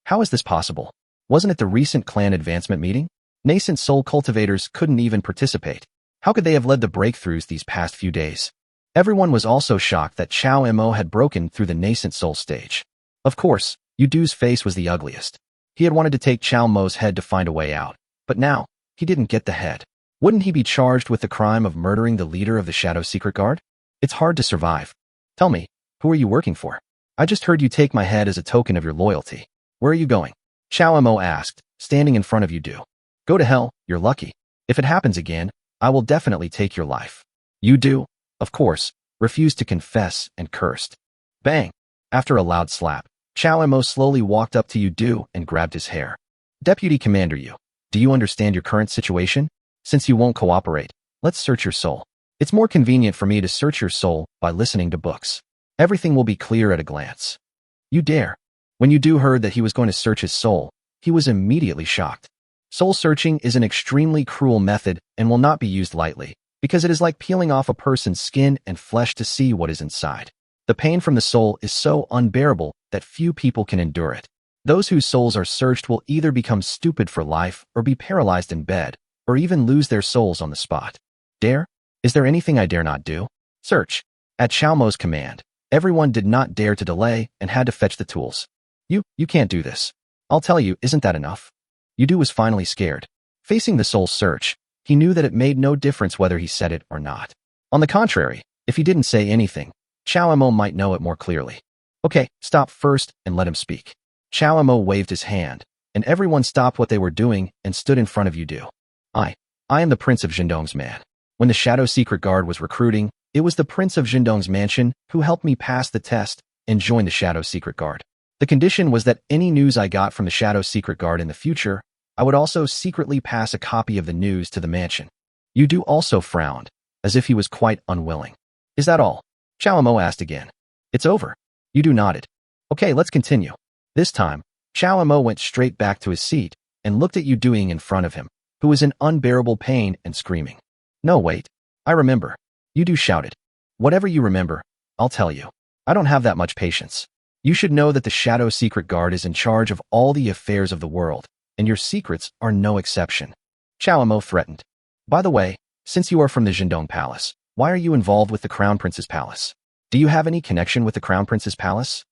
How is this possible? Wasn't it the recent clan advancement meeting? Nascent soul cultivators couldn't even participate. How could they have led the breakthroughs these past few days? Everyone was also shocked that Chao Mo had broken through the nascent soul stage. Of course, Yu Du's face was the ugliest. He had wanted to take Chao Mo's head to find a way out, but now, he didn't get the head. Wouldn't he be charged with the crime of murdering the leader of the Shadow Secret Guard? It's hard to survive. Tell me, who are you working for? I just heard you take my head as a token of your loyalty. Where are you going? Chao Mo asked, standing in front of Yu Du. Go to hell, you're lucky. If it happens again, I will definitely take your life. Yu Du, of course, refused to confess and cursed. Bang! After a loud slap, Chao Mo slowly walked up to Yu Du and grabbed his hair. Deputy Commander Yu, do you understand your current situation? Since you won't cooperate, let's search your soul. It's more convenient for me to search your soul by listening to books. Everything will be clear at a glance. You dare. When Yu Du heard that he was going to search his soul, he was immediately shocked. Soul searching is an extremely cruel method and will not be used lightly, because it is like peeling off a person's skin and flesh to see what is inside. The pain from the soul is so unbearable that few people can endure it. Those whose souls are searched will either become stupid for life or be paralyzed in bed, or even lose their souls on the spot. Dare? Is there anything I dare not do? Search. At Chao Mo's command, everyone did not dare to delay and had to fetch the tools. You can't do this. I'll tell you, isn't that enough? Yu Du was finally scared. Facing the soul search, he knew that it made no difference whether he said it or not. On the contrary, if he didn't say anything, Chao Mo might know it more clearly. Okay, stop first and let him speak. Chao Mo waved his hand, and everyone stopped what they were doing and stood in front of Yu Du. I am the Prince of Jindong's man. When the Shadow Secret Guard was recruiting, it was the Prince of Jindong's mansion who helped me pass the test and join the Shadow Secret Guard. The condition was that any news I got from the Shadow Secret Guard in the future, I would also secretly pass a copy of the news to the mansion. Yu Du also frowned, as if he was quite unwilling. Is that all? Chao Mo asked again. It's over. Yu Du nodded. Okay, let's continue. This time, Chao Mo went straight back to his seat and looked at Yu Du in front of him, who was in unbearable pain and screaming. No, wait. I remember. Yu Du shouted. Whatever you remember, I'll tell you. I don't have that much patience. You should know that the Shadow Secret Guard is in charge of all the affairs of the world, and your secrets are no exception. Chao Mo threatened. By the way, since you are from the Jindong Palace, why are you involved with the Crown Prince's palace? Do you have any connection with the Crown Prince's palace?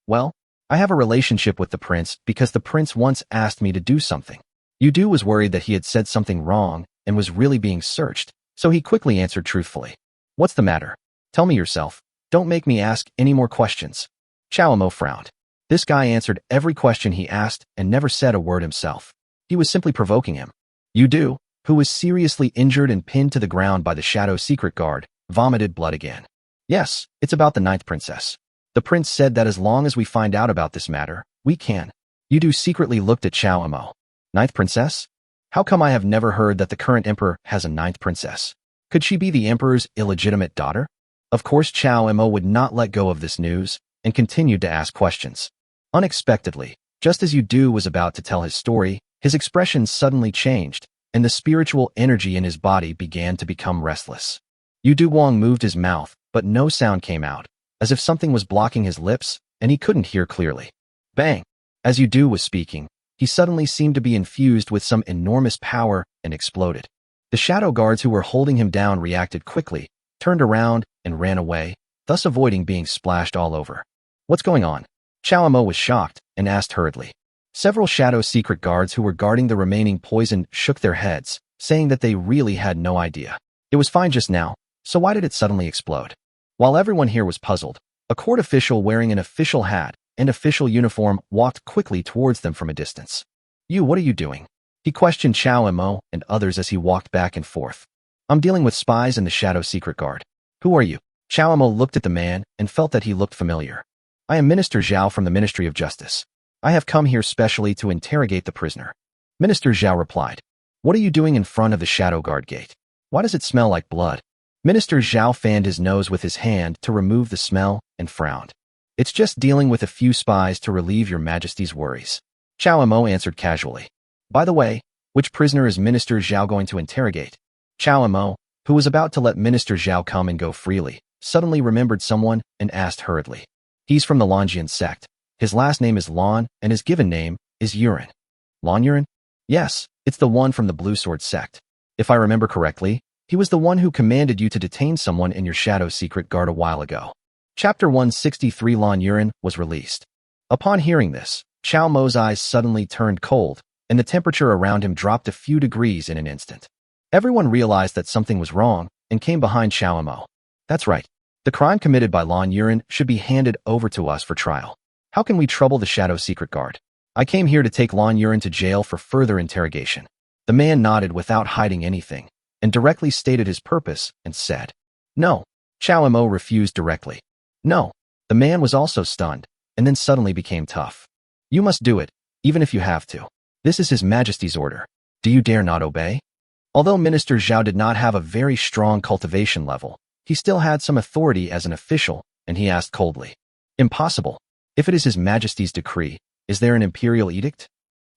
Well, I have a relationship with the prince because the prince once asked me to do something. Yu Du was worried that he had said something wrong and was really being searched, so he quickly answered truthfully. What's the matter? Tell me yourself. Don't make me ask any more questions. Chao Mo frowned. This guy answered every question he asked and never said a word himself. He was simply provoking him. Yu Du, who was seriously injured and pinned to the ground by the Shadow Secret Guard, vomited blood again. Yes, it's about the 9th princess. The prince said that as long as we find out about this matter, we can. Yu Du secretly looked at Chao Mo. 9th princess? How come I have never heard that the current emperor has a 9th princess? Could she be the emperor's illegitimate daughter? Of course, Chao Mo would not let go of this news and continued to ask questions. Unexpectedly, just as Yu Du was about to tell his story, his expression suddenly changed, and the spiritual energy in his body began to become restless. Yu Du Wang moved his mouth, but no sound came out, as if something was blocking his lips, and he couldn't hear clearly. Bang! As Yu Du was speaking, he suddenly seemed to be infused with some enormous power and exploded. The shadow guards who were holding him down reacted quickly, turned around, and ran away, thus avoiding being splashed all over. What's going on? Chao Mo was shocked and asked hurriedly. Several shadow secret guards who were guarding the remaining poison shook their heads, saying that they really had no idea. It was fine just now, so why did it suddenly explode? While everyone here was puzzled, a court official wearing an official hat and official uniform walked quickly towards them from a distance. What are you doing? He questioned Chao Mo and others as he walked back and forth. I'm dealing with spies and the shadow secret guard. Who are you? Chao Mo looked at the man and felt that he looked familiar. I am Minister Zhao from the Ministry of Justice. I have come here specially to interrogate the prisoner. Minister Zhao replied. What are you doing in front of the shadow guard gate? Why does it smell like blood? Minister Zhao fanned his nose with his hand to remove the smell and frowned. It's just dealing with a few spies to relieve your majesty's worries. Chao Mo answered casually. By the way, which prisoner is Minister Zhao going to interrogate? Chao Mo, who was about to let Minister Zhao come and go freely, suddenly remembered someone and asked hurriedly. He's from the Longian sect. His last name is Lon and his given name is Yuren. Lon Yuren? Yes, it's the one from the Blue Sword sect. If I remember correctly, he was the one who commanded you to detain someone in your shadow secret guard a while ago. Chapter 163 Lon Yuren was released. Upon hearing this, Chao Mo's eyes suddenly turned cold, and the temperature around him dropped a few degrees in an instant. Everyone realized that something was wrong and came behind Chao Mo. That's right. The crime committed by Lon Yuren should be handed over to us for trial. How can we trouble the shadow secret guard? I came here to take Lon Yuren to jail for further interrogation. The man nodded without hiding anything, and directly stated his purpose and said, No. Chao Mo refused directly. No. The man was also stunned, and then suddenly became tough. You must do it, even if you have to. This is His Majesty's order. Do you dare not obey? Although Minister Zhao did not have a very strong cultivation level, he still had some authority as an official, and he asked coldly. Impossible. If it is His Majesty's decree, is there an imperial edict?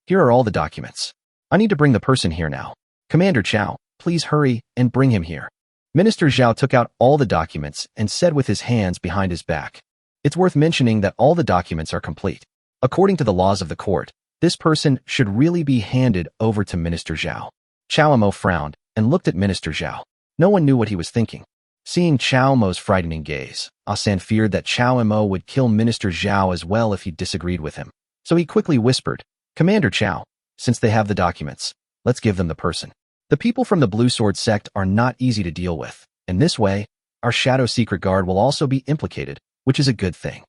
Here are all the documents. I need to bring the person here now. Commander Chao, please hurry and bring him here. Minister Zhao took out all the documents and said with his hands behind his back. It's worth mentioning that all the documents are complete. According to the laws of the court, this person should really be handed over to Minister Zhao. Chao Mo frowned and looked at Minister Zhao. No one knew what he was thinking. Seeing Chao Mo's frightening gaze, Asan feared that Chao Mo would kill Minister Zhao as well if he disagreed with him. So he quickly whispered, Commander Chao, since they have the documents, let's give them the person. The people from the Blue Sword sect are not easy to deal with. In this way, our shadow secret guard will also be implicated, which is a good thing.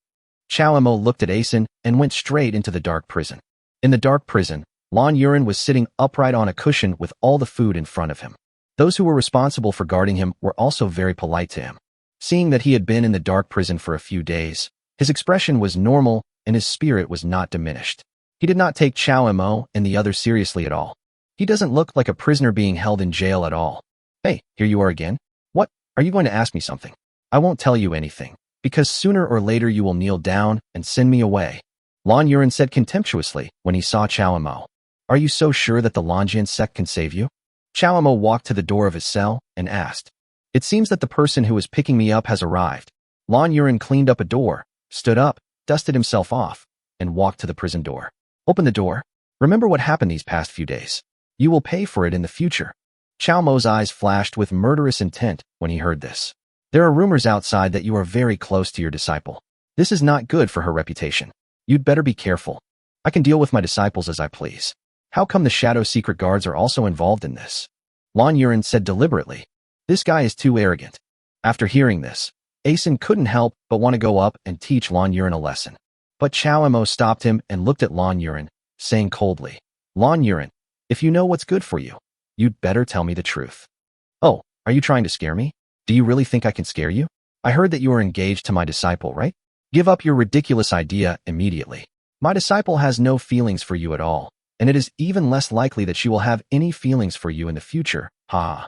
Chao Mo looked at Asan and went straight into the dark prison. In the dark prison, Lon Yuren was sitting upright on a cushion with all the food in front of him. Those who were responsible for guarding him were also very polite to him. Seeing that he had been in the dark prison for a few days, his expression was normal and his spirit was not diminished. He did not take Chao Mo and the others seriously at all. He doesn't look like a prisoner being held in jail at all. Hey, here you are again. What? Are you going to ask me something? I won't tell you anything, because sooner or later you will kneel down and send me away. Lon Yuren said contemptuously when he saw Chao Mo. Are you so sure that the Longian sect can save you? Chao Mo walked to the door of his cell and asked. It seems that the person who is picking me up has arrived. Lon Yuren cleaned up a door, stood up, dusted himself off, and walked to the prison door. Open the door. Remember what happened these past few days. You will pay for it in the future. Chao Mo's eyes flashed with murderous intent when he heard this. There are rumors outside that you are very close to your disciple. This is not good for her reputation. You'd better be careful. I can deal with my disciples as I please. How come the shadow secret guards are also involved in this? Lon Yuren said deliberately. This guy is too arrogant. After hearing this, Asan couldn't help but want to go up and teach Lon Yuren a lesson. But Chao Mo stopped him and looked at Lon Yuren, saying coldly, Lon Yuren, if you know what's good for you, you'd better tell me the truth. Oh, are you trying to scare me? Do you really think I can scare you? I heard that you are engaged to my disciple, right? Give up your ridiculous idea immediately. My disciple has no feelings for you at all, and it is even less likely that she will have any feelings for you in the future. Ha!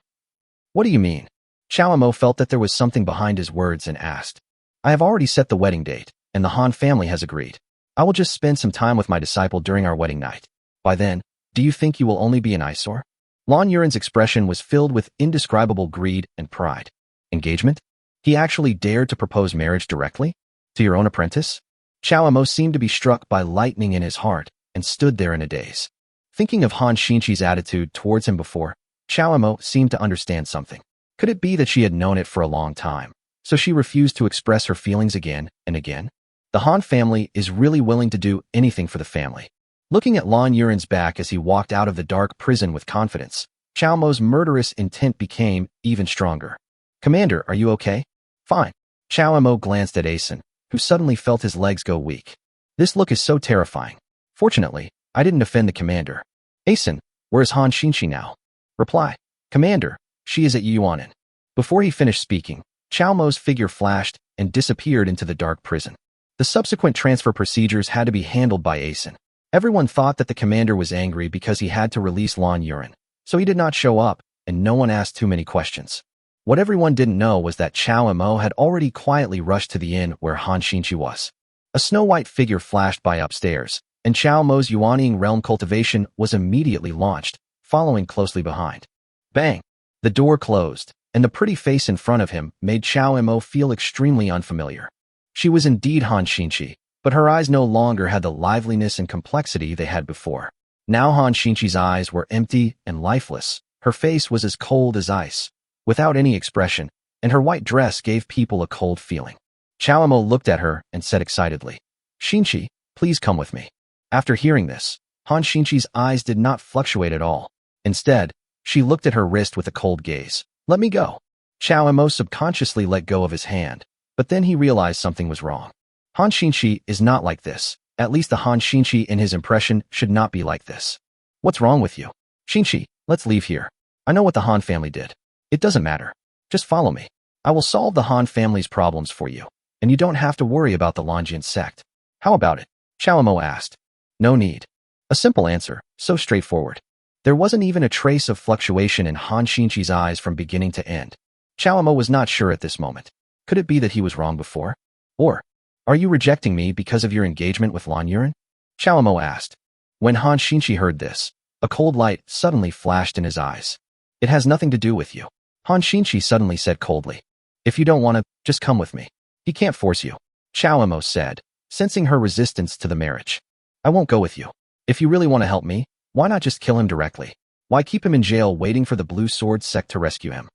What do you mean? Chao Mo felt that there was something behind his words and asked. I have already set the wedding date, and the Han family has agreed. I will just spend some time with my disciple during our wedding night. By then, do you think you will only be an eyesore? Lon Yuren's expression was filled with indescribable greed and pride. Engagement? He actually dared to propose marriage directly? To your own apprentice? Chao Mo seemed to be struck by lightning in his heart, and stood there in a daze. Thinking of Han Xinqi's attitude towards him before, Xiao Mo seemed to understand something. Could it be that she had known it for a long time, so she refused to express her feelings again and again? The Han family is really willing to do anything for the family. Looking at Lan Yuren's back as he walked out of the dark prison with confidence, Xiao Mo's murderous intent became even stronger. "Commander, are you okay?" "Fine." Xiao Mo glanced at Asen, who suddenly felt his legs go weak. "This look is so terrifying. Fortunately, I didn't offend the commander." "Asen, where is Han Xinqi now?" Reply: "Commander, she is at Yuanin." Before he finished speaking, Xiao Mo's figure flashed and disappeared into the dark prison. The subsequent transfer procedures had to be handled by Asen. Everyone thought that the commander was angry because he had to release Lan Yuren, so he did not show up, and no one asked too many questions. What everyone didn't know was that Xiao Mo had already quietly rushed to the inn where Han Xinqi was. A snow-white figure flashed by upstairs, and Xiao Mo's Yuaning realm cultivation was immediately launched, following closely behind. Bang! The door closed, and the pretty face in front of him made Xiao Mo feel extremely unfamiliar. She was indeed Han Xinqi, but her eyes no longer had the liveliness and complexity they had before. Now Han Xinqi's eyes were empty and lifeless. Her face was as cold as ice, without any expression, and her white dress gave people a cold feeling. Xiao Mo looked at her and said excitedly, "Xinqi, please come with me." After hearing this, Han Xinqi's eyes did not fluctuate at all. Instead, she looked at her wrist with a cold gaze. "Let me go." Xiao Mo subconsciously let go of his hand, but then he realized something was wrong. Han Xinqi is not like this. At least the Han Xinqi in his impression should not be like this. "What's wrong with you?" "Xinqi, let's leave here. I know what the Han family did. It doesn't matter. Just follow me. I will solve the Han family's problems for you, and you don't have to worry about the Longian sect." "How about it?" Xiao Mo asked. "No need." A simple answer, so straightforward. There wasn't even a trace of fluctuation in Han Xinqi's eyes from beginning to end. Xiao Mo was not sure at this moment. Could it be that he was wrong before? Or, "Are you rejecting me because of your engagement with Lan Yuren?" Xiao Mo asked. When Han Xinqi heard this, a cold light suddenly flashed in his eyes. "It has nothing to do with you." Han Xinqi suddenly said coldly. "If you don't want to, just come with me. He can't force you." Xiao Mo said, sensing her resistance to the marriage. "I won't go with you. If you really want to help me, why not just kill him directly? Why keep him in jail waiting for the Blue Sword sect to rescue him?"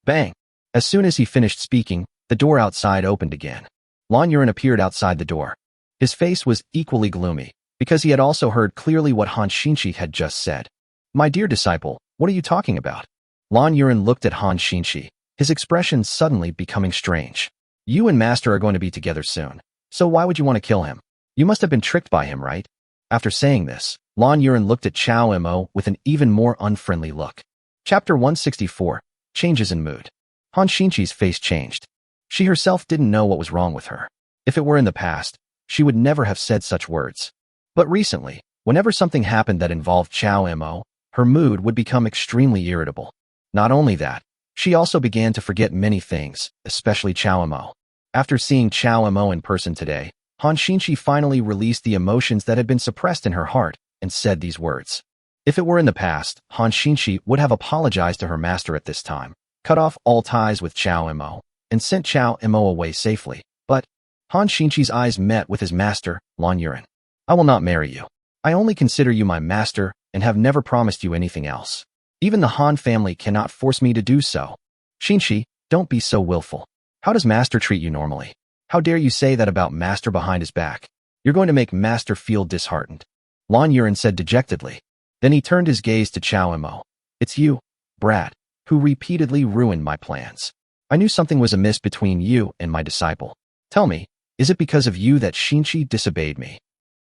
Bang! As soon as he finished speaking, the door outside opened again. Lan Yuren appeared outside the door. His face was equally gloomy, because he had also heard clearly what Han Xinqi had just said. "My dear disciple, what are you talking about?" Lan Yuren looked at Han Xinqi, his expression suddenly becoming strange. "You and Master are going to be together soon, so why would you want to kill him? You must have been tricked by him, right?" After saying this, Lan Yuren looked at Xiao Mo with an even more unfriendly look. Chapter 164, Changes in Mood. Han Xinqi's face changed. She herself didn't know what was wrong with her. If it were in the past, she would never have said such words. But recently, whenever something happened that involved Xiao Mo, her mood would become extremely irritable. Not only that, she also began to forget many things, especially Xiao Mo. After seeing Xiao Mo in person today, Han Xinqi finally released the emotions that had been suppressed in her heart and said these words. If it were in the past, Han Xinqi would have apologized to her master at this time, cut off all ties with Xiao Mo, and sent Xiao Mo away safely. But Han Xinqi's eyes met with his master, Lan Yuren. "I will not marry you. I only consider you my master and have never promised you anything else. Even the Han family cannot force me to do so." "Xinqi, don't be so willful. How does master treat you normally? How dare you say that about master behind his back? You're going to make master feel disheartened." Lan Yuren said dejectedly. Then he turned his gaze to Xiao Mo. "It's you, Brad, who repeatedly ruined my plans. I knew something was amiss between you and my disciple. Tell me, is it because of you that Xinqi disobeyed me?"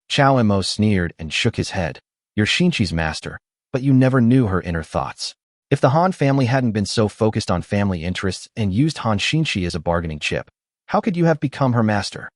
Xiao Mo sneered and shook his head. "You're Xinqi's master, but you never knew her inner thoughts. If the Han family hadn't been so focused on family interests and used Han Xinqi as a bargaining chip, how could you have become her master?"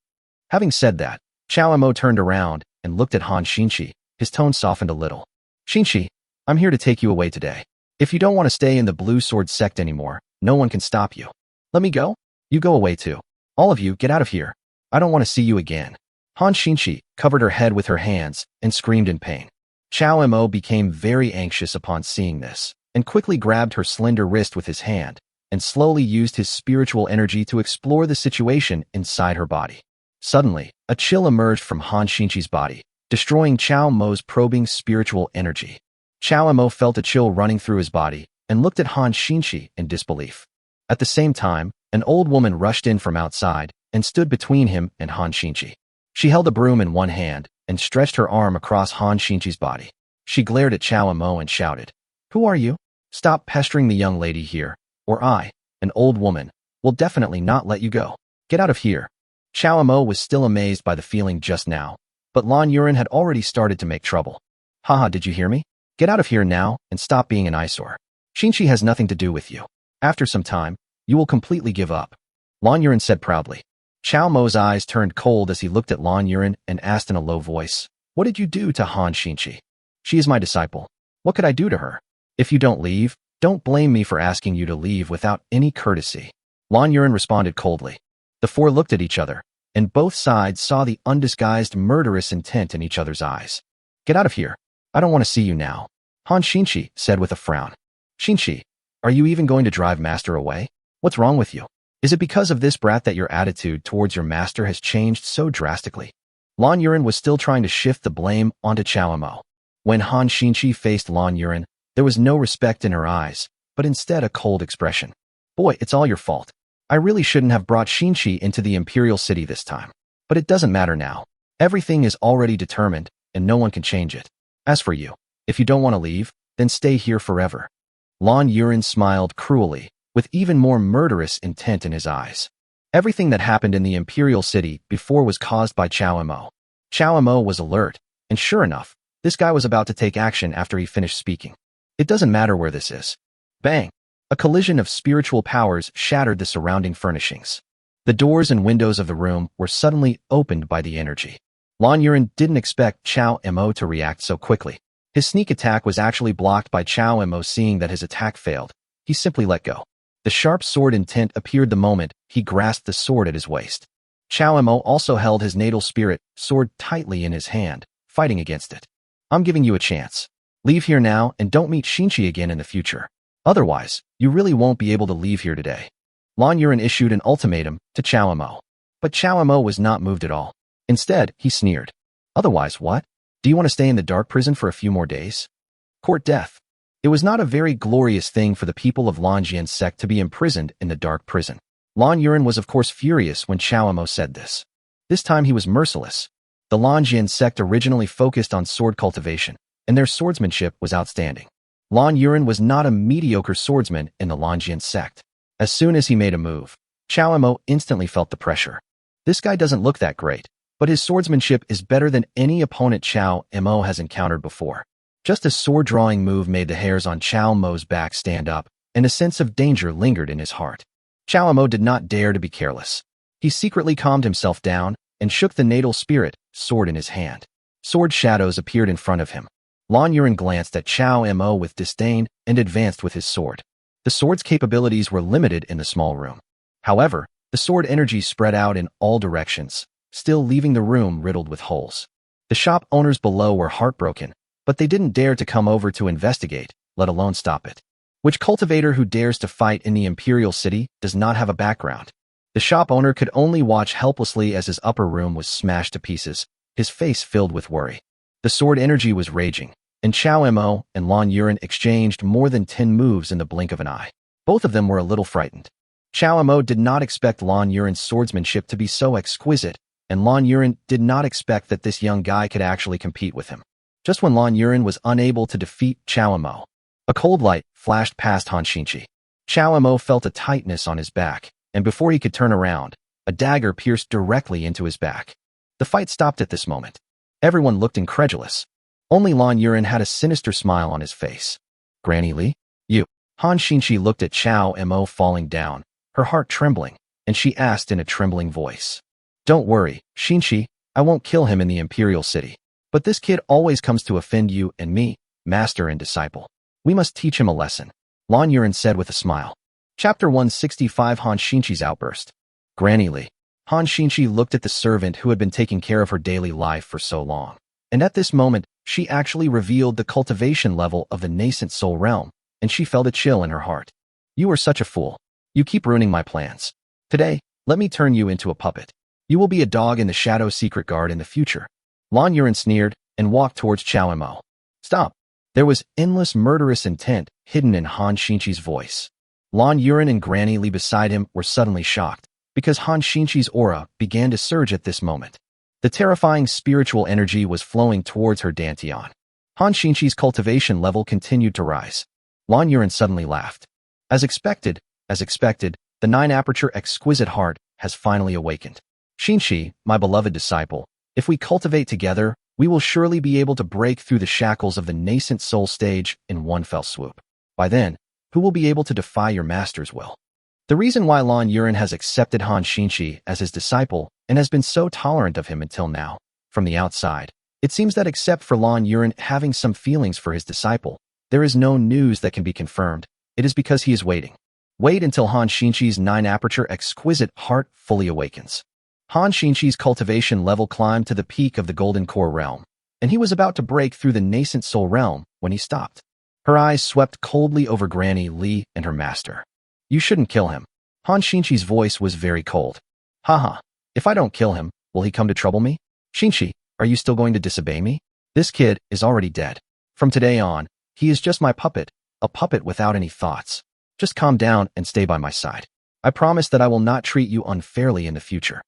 Having said that, Xiao Mo turned around and looked at Han Xinqi. His tone softened a little. "Xinqi, I'm here to take you away today. If you don't want to stay in the Blue Sword sect anymore, no one can stop you. Let me go? You go away too. All of you, get out of here. I don't want to see you again." Han Xinqi covered her head with her hands and screamed in pain. Xiao Mo became very anxious upon seeing this, and quickly grabbed her slender wrist with his hand, and slowly used his spiritual energy to explore the situation inside her body. Suddenly, a chill emerged from Han Xinqi's body. destroying Chao Mo's probing spiritual energy. Chao Mo felt a chill running through his body and looked at Han Xinqi in disbelief. At the same time, an old woman rushed in from outside and stood between him and Han Xinqi. She held a broom in one hand and stretched her arm across Han Xinqi's body. She glared at Chao Mo and shouted, "Who are you? Stop pestering the young lady here, or I, an old woman, will definitely not let you go. Get out of here." Chao Mo was still amazed by the feeling just now, but Lan Yuren had already started to make trouble. "Haha, did you hear me? Get out of here now and stop being an eyesore. Xinqi has nothing to do with you. After some time, you will completely give up," Lan Yuren said proudly. Chao Mo's eyes turned cold as he looked at Lan Yuren and asked in a low voice, "What did you do to Han Xinqi? She is my disciple. What could I do to her? If you don't leave, don't blame me for asking you to leave without any courtesy," Lan Yuren responded coldly. The four looked at each other, and both sides saw the undisguised murderous intent in each other's eyes. "Get out of here. I don't want to see you now," Han Xinqi said with a frown. "Xinqi, are you even going to drive master away? What's wrong with you? Is it because of this brat that your attitude towards your master has changed so drastically?" Lan Yuren was still trying to shift the blame onto Chao Mo. When Han Xinqi faced Lan Yuren, there was no respect in her eyes, but instead a cold expression. "Boy, it's all your fault. I really shouldn't have brought Xinqi into the Imperial City this time. But it doesn't matter now. Everything is already determined, and no one can change it. As for you, if you don't want to leave, then stay here forever." Lan Yuren smiled cruelly, with even more murderous intent in his eyes. Everything that happened in the Imperial City before was caused by Chao Mo. Chao Mo was alert, and sure enough, this guy was about to take action after he finished speaking. It doesn't matter where this is. Bang! A collision of spiritual powers shattered the surrounding furnishings. The doors and windows of the room were suddenly opened by the energy. Lan Yuren didn't expect Chao Mo to react so quickly. His sneak attack was actually blocked by Chao Mo. Seeing that his attack failed, he simply let go. The sharp sword intent appeared the moment he grasped the sword at his waist. Chao Mo also held his natal spirit sword tightly in his hand, fighting against it. "I'm giving you a chance. Leave here now and don't meet Xinqi again in the future. Otherwise, you really won't be able to leave here today." Lan Yuren issued an ultimatum to Chao Mo. But Chao Mo was not moved at all. Instead, he sneered. "Otherwise what? Do you want to stay in the dark prison for a few more days? Court death." It was not a very glorious thing for the people of Lanjian's sect to be imprisoned in the dark prison. Lan Yuren was of course furious when Chao Mo said this. This time he was merciless. The Lanjian sect originally focused on sword cultivation, and their swordsmanship was outstanding. Lan Yuren was not a mediocre swordsman in the Lanjian sect. As soon as he made a move, Chao Mo instantly felt the pressure. This guy doesn't look that great, but his swordsmanship is better than any opponent Chao Mo has encountered before. Just a sword-drawing move made the hairs on Chao Mo's back stand up, and a sense of danger lingered in his heart. Chao Mo did not dare to be careless. He secretly calmed himself down and shook the natal spirit sword in his hand. Sword shadows appeared in front of him. Lan Yuren glanced at Chao Mo with disdain and advanced with his sword. The sword's capabilities were limited in the small room. However, the sword energy spread out in all directions, still leaving the room riddled with holes. The shop owners below were heartbroken, but they didn't dare to come over to investigate, let alone stop it. Which cultivator who dares to fight in the Imperial City does not have a background? The shop owner could only watch helplessly as his upper room was smashed to pieces, his face filled with worry. The sword energy was raging, and Chao Mo and Lan Yuren exchanged more than 10 moves in the blink of an eye. Both of them were a little frightened. Chao Mo did not expect Lan Yuren's swordsmanship to be so exquisite, and Lan Yuren did not expect that this young guy could actually compete with him. Just when Lan Yuren was unable to defeat Chao Mo, a cold light flashed past Han Xinqi. Chao Mo felt a tightness on his back, and before he could turn around, a dagger pierced directly into his back. The fight stopped at this moment. Everyone looked incredulous. Only Lan Yuren had a sinister smile on his face. "Granny Li? You?" Han Xinqi looked at Chao Mo falling down, her heart trembling, and she asked in a trembling voice. "Don't worry, Xinqi, I won't kill him in the Imperial City. But this kid always comes to offend you and me, master and disciple. We must teach him a lesson," Lan Yuren said with a smile. Chapter 165 Han Xinqi's outburst. Granny Li. Han Xinqi looked at the servant who had been taking care of her daily life for so long. And at this moment, she actually revealed the cultivation level of the nascent soul realm, and she felt a chill in her heart. "You are such a fool. You keep ruining my plans. Today, let me turn you into a puppet. You will be a dog in the Shadow Secret Guard in the future." Lan Yuren sneered, and walked towards Chao Mo. Stop! There was endless murderous intent hidden in Han Xinqi's voice. Lan Yuren and Granny Li beside him were suddenly shocked, because Han Xinqi's aura began to surge at this moment. The terrifying spiritual energy was flowing towards her dantian. Han Xinqi's cultivation level continued to rise. Lan Yuren suddenly laughed. As expected, the 9-aperture exquisite heart has finally awakened. Xinqi, my beloved disciple, if we cultivate together, we will surely be able to break through the shackles of the nascent soul stage in one fell swoop. By then, who will be able to defy your master's will? The reason why Lan Yuren has accepted Han Xinqi as his disciple and has been so tolerant of him until now, from the outside, it seems that except for Lan Yuren having some feelings for his disciple, there is no news that can be confirmed. It is because he is waiting. Wait until Han Xinqi's 9-aperture exquisite heart fully awakens. Han Xinqi's cultivation level climbed to the peak of the golden core realm, and he was about to break through the nascent soul realm when he stopped. Her eyes swept coldly over Granny Li and her master. You shouldn't kill him. Han Xinqi's voice was very cold. Haha, if I don't kill him, will he come to trouble me? Xinqi, are you still going to disobey me? This kid is already dead. From today on, he is just my puppet, a puppet without any thoughts. Just calm down and stay by my side. I promise that I will not treat you unfairly in the future.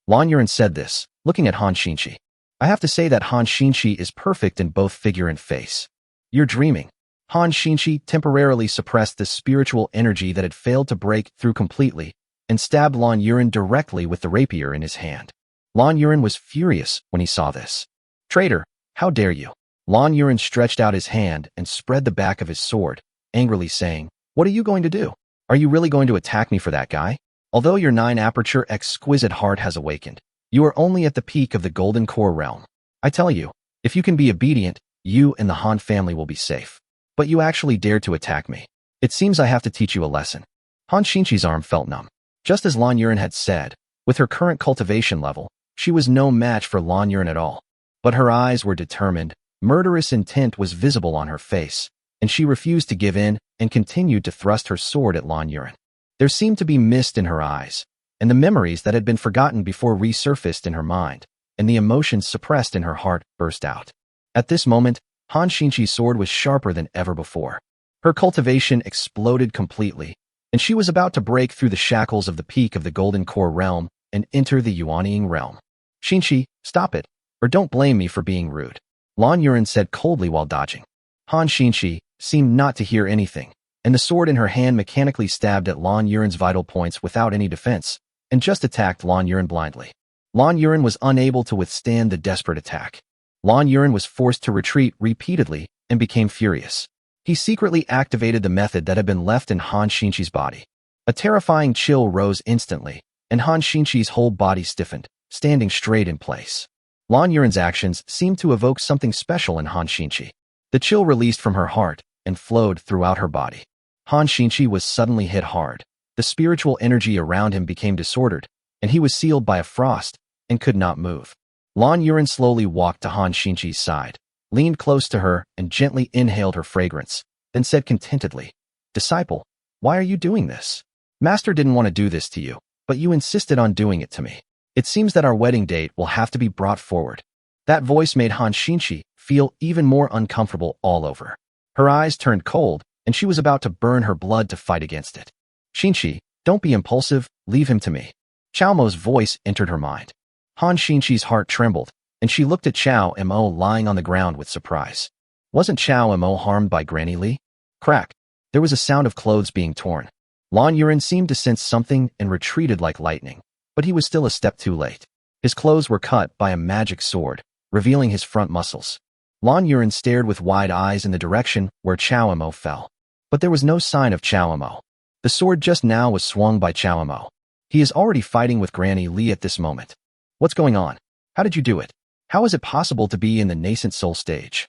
Lan Yuren said this, looking at Han Xinqi. I have to say that Han Xinqi is perfect in both figure and face. You're dreaming. Han Xinqi temporarily suppressed the spiritual energy that had failed to break through completely and stabbed Lan Yuren directly with the rapier in his hand. Lan Yuren was furious when he saw this. Traitor, how dare you? Lan Yuren stretched out his hand and spread the back of his sword, angrily saying, What are you going to do? Are you really going to attack me for that guy? Although your 9-aperture exquisite heart has awakened, you are only at the peak of the golden core realm. I tell you, if you can be obedient, you and the Han family will be safe. But you actually dared to attack me. It seems I have to teach you a lesson. Han Xinqi's arm felt numb. Just as Lan Yuren had said, with her current cultivation level, she was no match for Lan Yuren at all. But her eyes were determined, murderous intent was visible on her face, and she refused to give in and continued to thrust her sword at Lan Yuren. There seemed to be mist in her eyes, and the memories that had been forgotten before resurfaced in her mind, and the emotions suppressed in her heart burst out. At this moment, Han Xinqi's sword was sharper than ever before. Her cultivation exploded completely, and she was about to break through the shackles of the peak of the golden core realm and enter the Yuanying realm. Xinqi, stop it, or don't blame me for being rude. Lan Yuren said coldly while dodging. Han Xinqi seemed not to hear anything, and the sword in her hand mechanically stabbed at Lan Yuren's vital points without any defense, and just attacked Lan Yuren blindly. Lan Yuren was unable to withstand the desperate attack. Lan Yuren was forced to retreat repeatedly and became furious. He secretly activated the method that had been left in Han Xinqi's body. A terrifying chill rose instantly, and Han Xinqi's whole body stiffened, standing straight in place. Lan Yuren's actions seemed to evoke something special in Han Xinqi. The chill released from her heart and flowed throughout her body. Han Xinqi was suddenly hit hard. The spiritual energy around him became disordered, and he was sealed by a frost and could not move. Lan Yuren slowly walked to Han Xinqi's side, leaned close to her and gently inhaled her fragrance, then said contentedly, Disciple, why are you doing this? Master didn't want to do this to you, but you insisted on doing it to me. It seems that our wedding date will have to be brought forward. That voice made Han Xinqi feel even more uncomfortable all over. Her eyes turned cold, and she was about to burn her blood to fight against it. Xinqi, don't be impulsive, leave him to me. Chao Mo's voice entered her mind. Han Xinqi's heart trembled, and she looked at Chao Mo lying on the ground with surprise. Wasn't Chao Mo harmed by Granny Li? Crack. There was a sound of clothes being torn. Lan Yuren seemed to sense something and retreated like lightning, but he was still a step too late. His clothes were cut by a magic sword, revealing his front muscles. Lan Yuren stared with wide eyes in the direction where Chao Mo fell. But there was no sign of Chao Mo. The sword just now was swung by Chao Mo. He is already fighting with Granny Li at this moment. What's going on? How did you do it? How is it possible to be in the nascent soul stage?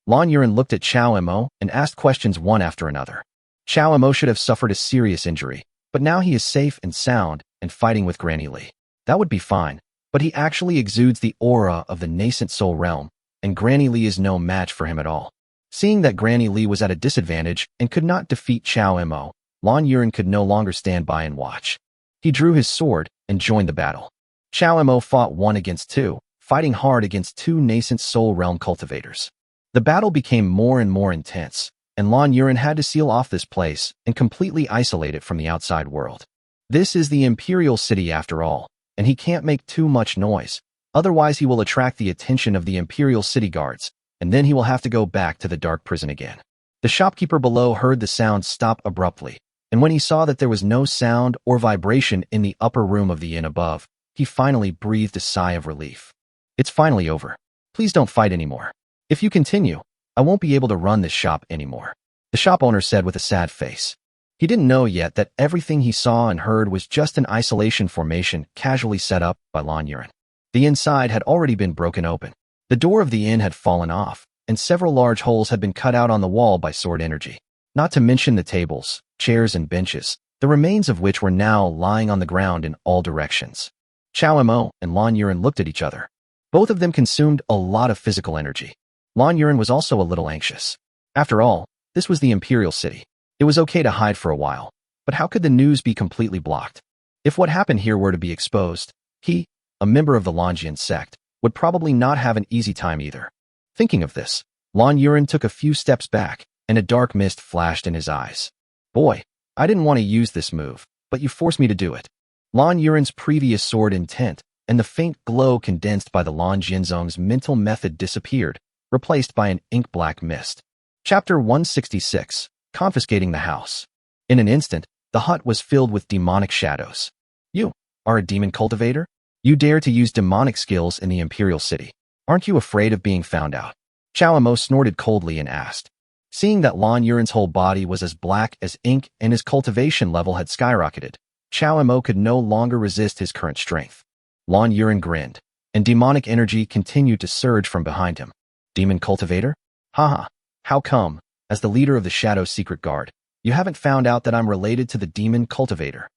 Lan Yuren looked at Chao Mo and asked questions one after another. Chao Mo should have suffered a serious injury, but now he is safe and sound and fighting with Granny Li. That would be fine, but he actually exudes the aura of the nascent soul realm, and Granny Li is no match for him at all. Seeing that Granny Li was at a disadvantage and could not defeat Chao Mo, Lan Yuren could no longer stand by and watch. He drew his sword and joined the battle. Chao Mo fought 1 against 2, fighting hard against two nascent soul realm cultivators. The battle became more and more intense, and Lan Yuren had to seal off this place and completely isolate it from the outside world. This is the Imperial City after all, and he can't make too much noise, otherwise he will attract the attention of the Imperial City guards, and then he will have to go back to the dark prison again. The shopkeeper below heard the sound stop abruptly, and when he saw that there was no sound or vibration in the upper room of the inn above, he finally breathed a sigh of relief. It's finally over. Please don't fight anymore. If you continue, I won't be able to run this shop anymore, the shop owner said with a sad face. He didn't know yet that everything he saw and heard was just an isolation formation casually set up by Lan Yuren. The inside had already been broken open. The door of the inn had fallen off, and several large holes had been cut out on the wall by sword energy. Not to mention the tables, chairs, and benches, the remains of which were now lying on the ground in all directions. Chao Mo and Lan Yuren looked at each other. Both of them consumed a lot of physical energy. Lan Yuren was also a little anxious. After all, this was the Imperial City. It was okay to hide for a while, but how could the news be completely blocked? If what happened here were to be exposed, he, a member of the Longian sect, would probably not have an easy time either. Thinking of this, Lan Yuren took a few steps back, and a dark mist flashed in his eyes. Boy, I didn't want to use this move, but you forced me to do it. Lan Yuren's previous sword intent and the faint glow condensed by the Lan Jinzong's mental method disappeared, replaced by an ink-black mist. Chapter 166, Confiscating the House. In an instant, the hut was filled with demonic shadows. You are a demon cultivator? You dare to use demonic skills in the Imperial City. Aren't you afraid of being found out? Chao Mo snorted coldly and asked. Seeing that Lan Yuren's whole body was as black as ink and his cultivation level had skyrocketed, Chao Mo could no longer resist his current strength. Lan Yuren grinned, and demonic energy continued to surge from behind him. Demon cultivator? Haha, how come, as the leader of the Shadow Secret Guard, you haven't found out that I'm related to the demon cultivator?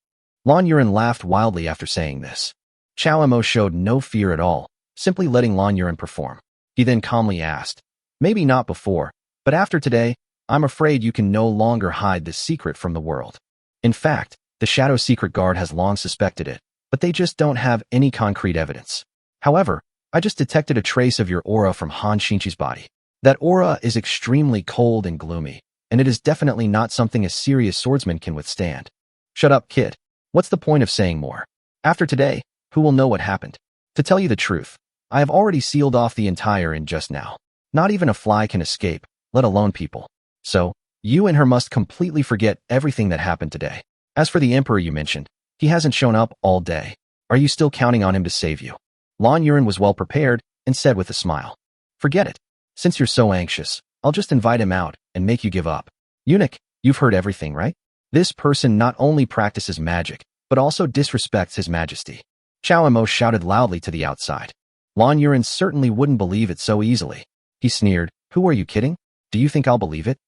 Lan Yuren laughed wildly after saying this. Chao Mo showed no fear at all, simply letting Lan Yuren perform. He then calmly asked, maybe not before, but after today, I'm afraid you can no longer hide this secret from the world. In fact, the Shadow Secret Guard has long suspected it, but they just don't have any concrete evidence. However, I just detected a trace of your aura from Han Xinqi's body. That aura is extremely cold and gloomy, and it is definitely not something a serious swordsman can withstand. Shut up, kid. What's the point of saying more? After today, who will know what happened? To tell you the truth, I have already sealed off the entire inn just now. Not even a fly can escape, let alone people. So, you and her must completely forget everything that happened today. As for the Emperor you mentioned, he hasn't shown up all day. Are you still counting on him to save you? Lan Yuren was well prepared and said with a smile. Forget it. Since you're so anxious, I'll just invite him out and make you give up. Eunuch, you've heard everything, right? This person not only practices magic, but also disrespects his majesty. Chao Mo shouted loudly to the outside. Lan Yuren certainly wouldn't believe it so easily. He sneered, who are you kidding? Do you think I'll believe it?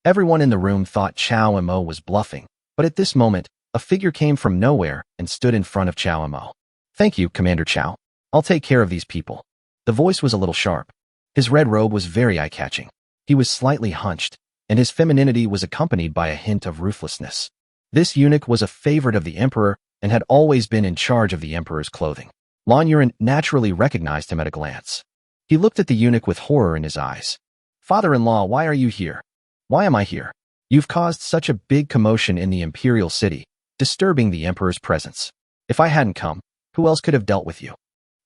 Everyone in the room thought Chao Mo was bluffing, but at this moment, a figure came from nowhere and stood in front of Chao Mo. Thank you, Commander Chao. I'll take care of these people. The voice was a little sharp. His red robe was very eye-catching. He was slightly hunched, and his femininity was accompanied by a hint of ruthlessness. This eunuch was a favorite of the Emperor and had always been in charge of the Emperor's clothing. Lan Yuren naturally recognized him at a glance. He looked at the eunuch with horror in his eyes. Father-in-law, why are you here? Why am I here? You've caused such a big commotion in the Imperial City, disturbing the Emperor's presence. If I hadn't come, who else could have dealt with you?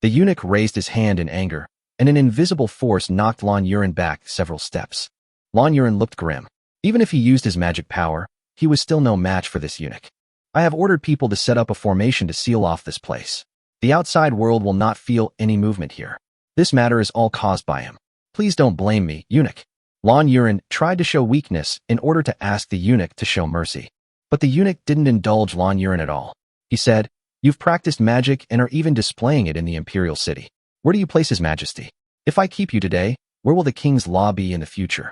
The eunuch raised his hand in anger, and an invisible force knocked Lan Yuren back several steps. Lan Yuren looked grim. Even if he used his magic power, he was still no match for this eunuch. I have ordered people to set up a formation to seal off this place. The outside world will not feel any movement here. This matter is all caused by him. Please don't blame me, eunuch. Lan Yuren tried to show weakness in order to ask the eunuch to show mercy. But the eunuch didn't indulge Lan Yuren at all. He said, you've practiced magic and are even displaying it in the Imperial City. Where do you place His Majesty? If I keep you today, where will the king's law be in the future?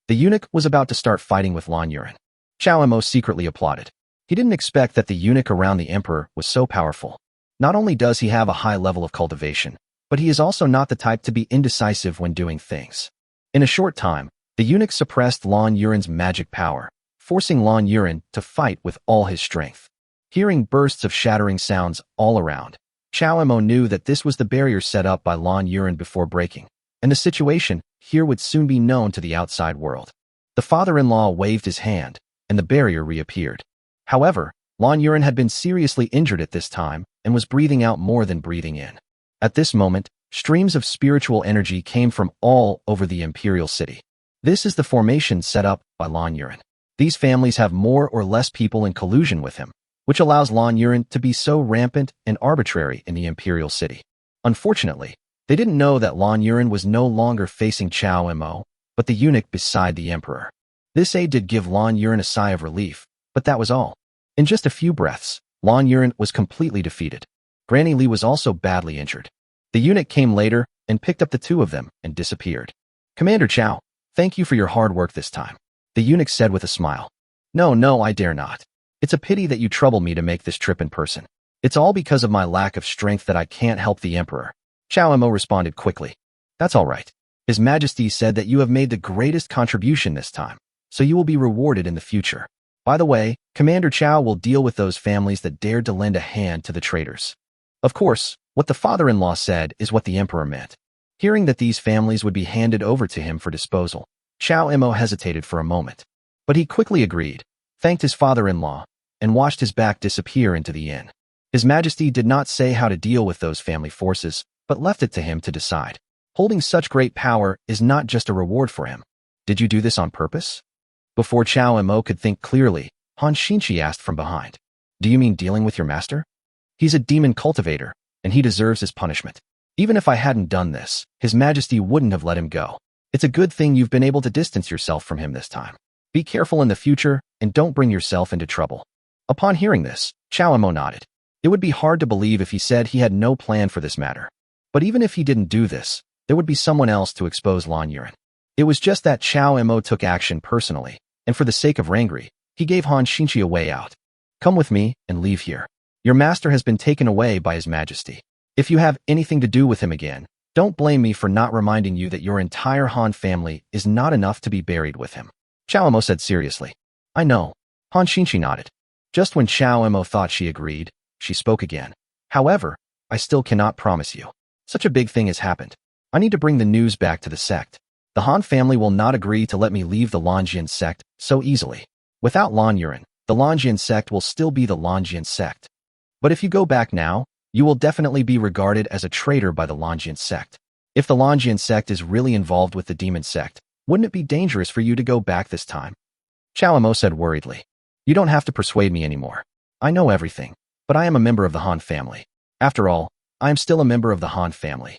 The eunuch was about to start fighting with Lan Yuren. Chao Mo secretly applauded. He didn't expect that the eunuch around the emperor was so powerful. Not only does he have a high level of cultivation, but he is also not the type to be indecisive when doing things. In a short time, the eunuch suppressed Lan Yuren's magic power, forcing Lan Yuren to fight with all his strength. Hearing bursts of shattering sounds all around, Chao Mo knew that this was the barrier set up by Lan Yuren before breaking, and the situation here would soon be known to the outside world. The father-in-law waved his hand, and the barrier reappeared. However, Lan Yuren had been seriously injured at this time and was breathing out more than breathing in. At this moment, streams of spiritual energy came from all over the imperial city. This is the formation set up by Lan Yuren. These families have more or less people in collusion with him, which allows Lan Yuren to be so rampant and arbitrary in the imperial city. Unfortunately, they didn't know that Lan Yuren was no longer facing Chao Mo, but the eunuch beside the emperor. This aid did give Lan Yuren a sigh of relief, but that was all. In just a few breaths, Lan Yuren was completely defeated. Granny Li was also badly injured. The eunuch came later and picked up the two of them and disappeared. Commander Chao, thank you for your hard work this time, the eunuch said with a smile. No, I dare not. It's a pity that you troubled me to make this trip in person. It's all because of my lack of strength that I can't help the emperor. Chao Mo responded quickly. That's all right. His Majesty said that you have made the greatest contribution this time, so you will be rewarded in the future. By the way, Commander Chao will deal with those families that dared to lend a hand to the traitors. Of course, what the father-in-law said is what the emperor meant. Hearing that these families would be handed over to him for disposal, Chao Mo hesitated for a moment. But he quickly agreed, thanked his father-in-law, and watched his back disappear into the inn. His Majesty did not say how to deal with those family forces, but left it to him to decide. Holding such great power is not just a reward for him. Did you do this on purpose? Before Chao Mo could think clearly, Han Xinchi asked from behind. Do you mean dealing with your master? He's a demon cultivator, and he deserves his punishment. Even if I hadn't done this, His Majesty wouldn't have let him go. It's a good thing you've been able to distance yourself from him this time. Be careful in the future, and don't bring yourself into trouble. Upon hearing this, Chao Mo nodded. It would be hard to believe if he said he had no plan for this matter. But even if he didn't do this, there would be someone else to expose Lan Yuren. It was just that Chao Mo took action personally, and for the sake of Rangri, he gave Han Xinchi a way out. Come with me and leave here. Your master has been taken away by His Majesty. If you have anything to do with him again, don't blame me for not reminding you that your entire Han family is not enough to be buried with him. Chao Mo said seriously. I know. Han Xinchi nodded. Just when Chao Mo thought she agreed, she spoke again. However, I still cannot promise you. Such a big thing has happened. I need to bring the news back to the sect. The Han family will not agree to let me leave the Lanjian sect so easily. Without Lan Yuren, the Lanjian sect will still be the Lanjian sect. But if you go back now, you will definitely be regarded as a traitor by the Lanjian sect. If the Lanjian sect is really involved with the demon sect, wouldn't it be dangerous for you to go back this time? Chao Mo said worriedly. You don't have to persuade me anymore. I know everything, but I am a member of the Han family. After all, I am still a member of the Han family.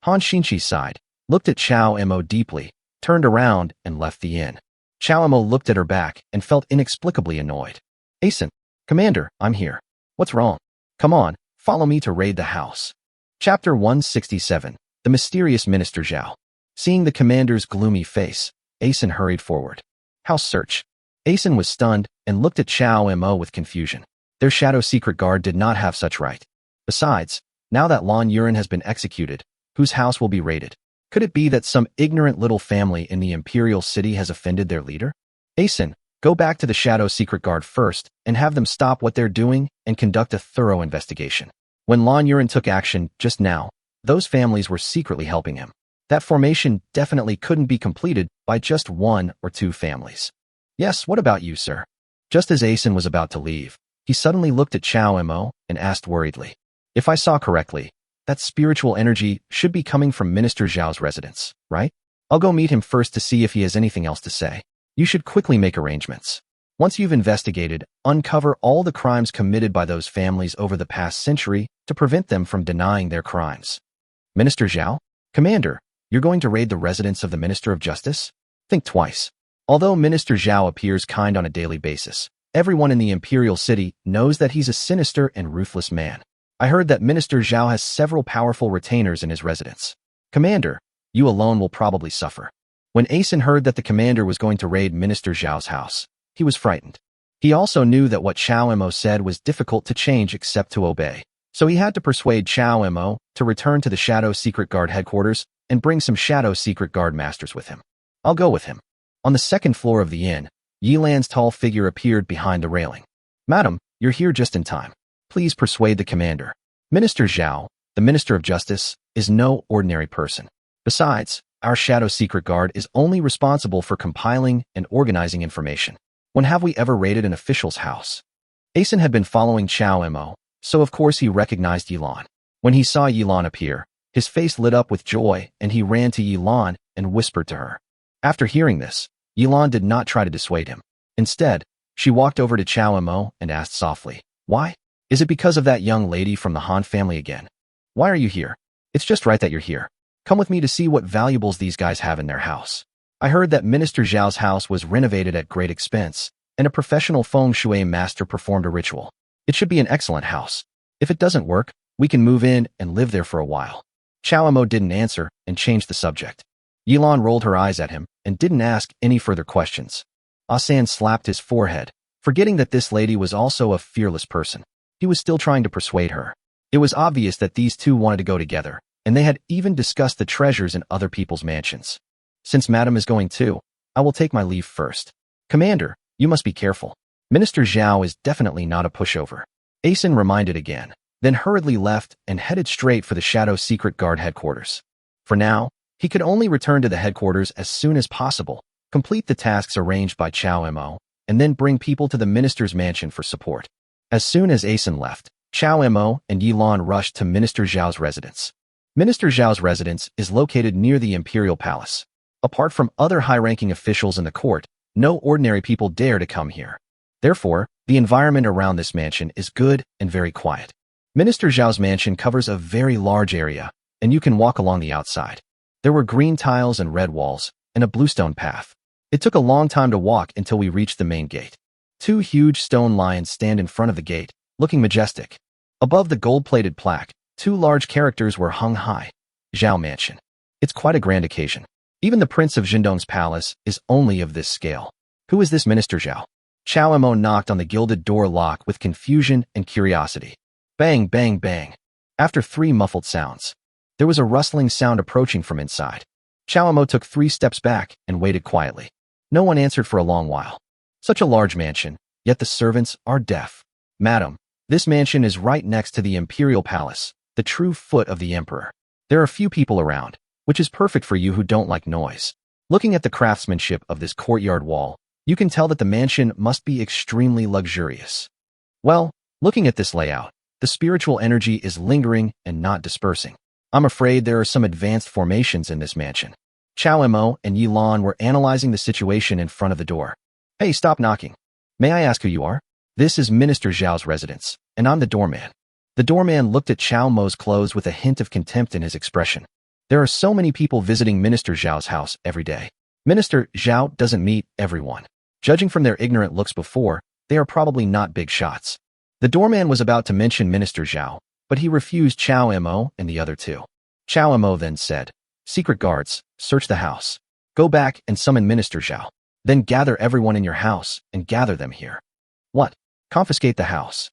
Han Xinchi sighed, looked at Chao Mo deeply, turned around, and left the inn. Chao Mo looked at her back and felt inexplicably annoyed. Asen, Commander, I'm here. What's wrong? Come on, follow me to raid the house. Chapter 167, The Mysterious Minister Zhao. Seeing the commander's gloomy face, Asen hurried forward. House search. Asen was stunned and looked at Chao Mo with confusion. Their shadow secret guard did not have such right. Besides, now that Lan Yuren has been executed, whose house will be raided? Could it be that some ignorant little family in the imperial city has offended their leader? Asen, go back to the shadow secret guard first and have them stop what they're doing and conduct a thorough investigation. When Lan Yuren took action just now, those families were secretly helping him. That formation definitely couldn't be completed by just one or two families. Yes, what about you, sir? Just as Asen was about to leave, he suddenly looked at Chao Mo and asked worriedly. If I saw correctly, that spiritual energy should be coming from Minister Zhao's residence, right? I'll go meet him first to see if he has anything else to say. You should quickly make arrangements. Once you've investigated, uncover all the crimes committed by those families over the past century to prevent them from denying their crimes. Minister Zhao? Commander, you're going to raid the residence of the Minister of Justice? Think twice. Although Minister Zhao appears kind on a daily basis, everyone in the imperial city knows that he's a sinister and ruthless man. I heard that Minister Zhao has several powerful retainers in his residence. Commander, you alone will probably suffer. When Asen heard that the commander was going to raid Minister Zhao's house, he was frightened. He also knew that what Chao Mo said was difficult to change except to obey. So he had to persuade Chao Mo to return to the Shadow Secret Guard headquarters and bring some Shadow Secret Guard masters with him. I'll go with him. On the second floor of the inn, Yilan's tall figure appeared behind the railing. Madam, you're here just in time. Please persuade the commander. Minister Zhao, the Minister of Justice, is no ordinary person. Besides, our shadow secret guard is only responsible for compiling and organizing information. When have we ever raided an official's house? Asen had been following Chao Mo, so of course he recognized Yilan. When he saw Yilan appear, his face lit up with joy and he ran to Yilan and whispered to her. After hearing this, Yilan did not try to dissuade him. Instead, she walked over to Chao Mo and asked softly, "Why? Is it because of that young lady from the Han family again? Why are you here? It's just right that you're here. Come with me to see what valuables these guys have in their house. I heard that Minister Zhao's house was renovated at great expense, and a professional feng shui master performed a ritual. It should be an excellent house. If it doesn't work, we can move in and live there for a while." Chao Mo didn't answer and changed the subject. Yilan rolled her eyes at him and didn't ask any further questions. Asan slapped his forehead, forgetting that this lady was also a fearless person. He was still trying to persuade her. It was obvious that these two wanted to go together, and they had even discussed the treasures in other people's mansions. "Since Madam is going too, I will take my leave first. Commander, you must be careful. Minister Zhao is definitely not a pushover." Asen reminded again, then hurriedly left and headed straight for the Shadow Secret Guard headquarters. For now, he could only return to the headquarters as soon as possible, complete the tasks arranged by Chao Mo, and then bring people to the minister's mansion for support. As soon as Asen left, Chao Mo and Yilan rushed to Minister Zhao's residence. Minister Zhao's residence is located near the Imperial Palace. Apart from other high-ranking officials in the court, no ordinary people dare to come here. Therefore, the environment around this mansion is good and very quiet. Minister Zhao's mansion covers a very large area, and you can walk along the outside. There were green tiles and red walls, and a bluestone path. It took a long time to walk until we reached the main gate. Two huge stone lions stand in front of the gate, looking majestic. Above the gold-plated plaque, two large characters were hung high. Zhao Mansion. It's quite a grand occasion. Even the Prince of Jindong's palace is only of this scale. Who is this Minister Zhao? Chao Mo knocked on the gilded door lock with confusion and curiosity. Bang, bang, bang. After 3 muffled sounds, there was a rustling sound approaching from inside. Chao Mo took 3 steps back and waited quietly. No one answered for a long while. Such a large mansion, yet the servants are deaf. "Madam, this mansion is right next to the Imperial Palace, the true foot of the Emperor. There are few people around, which is perfect for you who don't like noise. Looking at the craftsmanship of this courtyard wall, you can tell that the mansion must be extremely luxurious. Well, looking at this layout, the spiritual energy is lingering and not dispersing. I'm afraid there are some advanced formations in this mansion." Chao Mo and Yilan were analyzing the situation in front of the door. "Hey, stop knocking. May I ask who you are?" "This is Minister Zhao's residence, and I'm the doorman." The doorman looked at Chao Mo's clothes with a hint of contempt in his expression. There are so many people visiting Minister Zhao's house every day. Minister Zhao doesn't meet everyone. Judging from their ignorant looks before, they are probably not big shots. The doorman was about to mention Minister Zhao, but he refused Chao Mo and the other two. Chao Mo then said, "Secret guards, search the house. Go back and summon Minister Zhao. Then gather everyone in your house and gather them here." "What? Confiscate the house?"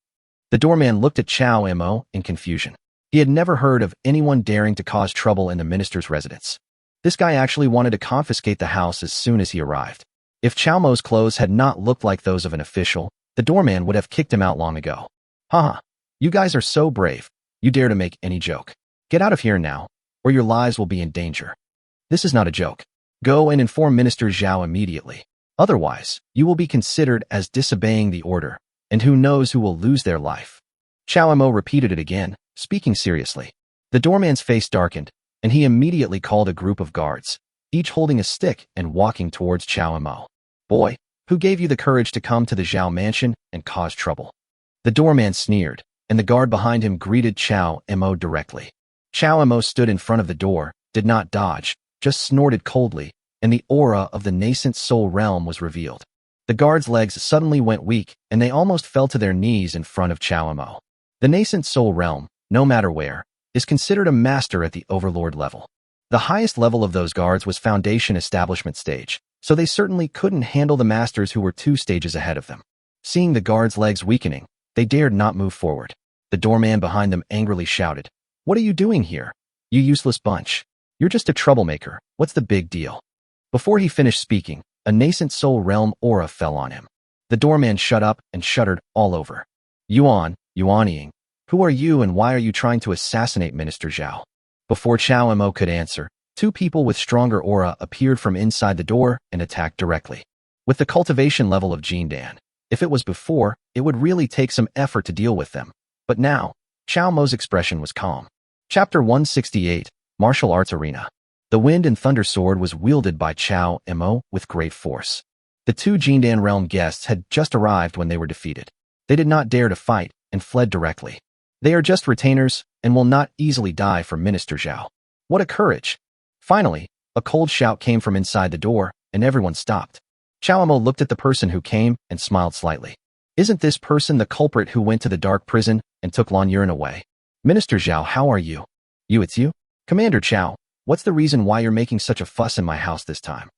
The doorman looked at Chao Mo in confusion. He had never heard of anyone daring to cause trouble in the minister's residence. This guy actually wanted to confiscate the house as soon as he arrived. If Chao Mo's clothes had not looked like those of an official, the doorman would have kicked him out long ago. "Haha, you guys are so brave. You dare to make any joke. Get out of here now, or your lives will be in danger. This is not a joke. Go and inform Minister Zhao immediately. Otherwise, you will be considered as disobeying the order, and who knows who will lose their life." Chao Mo repeated it again, speaking seriously. The doorman's face darkened, and he immediately called a group of guards, each holding a stick and walking towards Chao Mo. "Boy, who gave you the courage to come to the Zhao mansion and cause trouble?" The doorman sneered, and the guard behind him greeted Chao Mo directly. Chao Mo stood in front of the door, did not dodge, just snorted coldly, and the aura of the nascent soul realm was revealed. The guard's legs suddenly went weak, and they almost fell to their knees in front of Chao Mo. The nascent soul realm, no matter where, is considered a master at the overlord level. The highest level of those guards was foundation establishment stage, so they certainly couldn't handle the masters who were 2 stages ahead of them. Seeing the guards' legs weakening, they dared not move forward. The doorman behind them angrily shouted, "What are you doing here? You useless bunch. You're just a troublemaker. What's the big deal?" Before he finished speaking, a nascent soul realm aura fell on him. The doorman shut up and shuddered all over. Yuanying, Who are you and why are you trying to assassinate Minister Zhao? Before Chao Mo could answer, two people with stronger aura appeared from inside the door and attacked directly. With the cultivation level of Jindan, if it was before, it would really take some effort to deal with them. But now, Chao Mo's expression was calm. Chapter 168, Martial Arts Arena. The Wind and Thunder Sword was wielded by Chao Mo with great force. The two Jindan realm guests had just arrived when they were defeated. They did not dare to fight and fled directly. They are just retainers and will not easily die for Minister Zhao. What a courage! Finally, a cold shout came from inside the door, and everyone stopped. Chao Mo looked at the person who came and smiled slightly. Isn't this person the culprit who went to the dark prison and took Lan Yuran away? Minister Zhao, how are you? It's you? Commander Chao, what's the reason why you're making such a fuss in my house this time?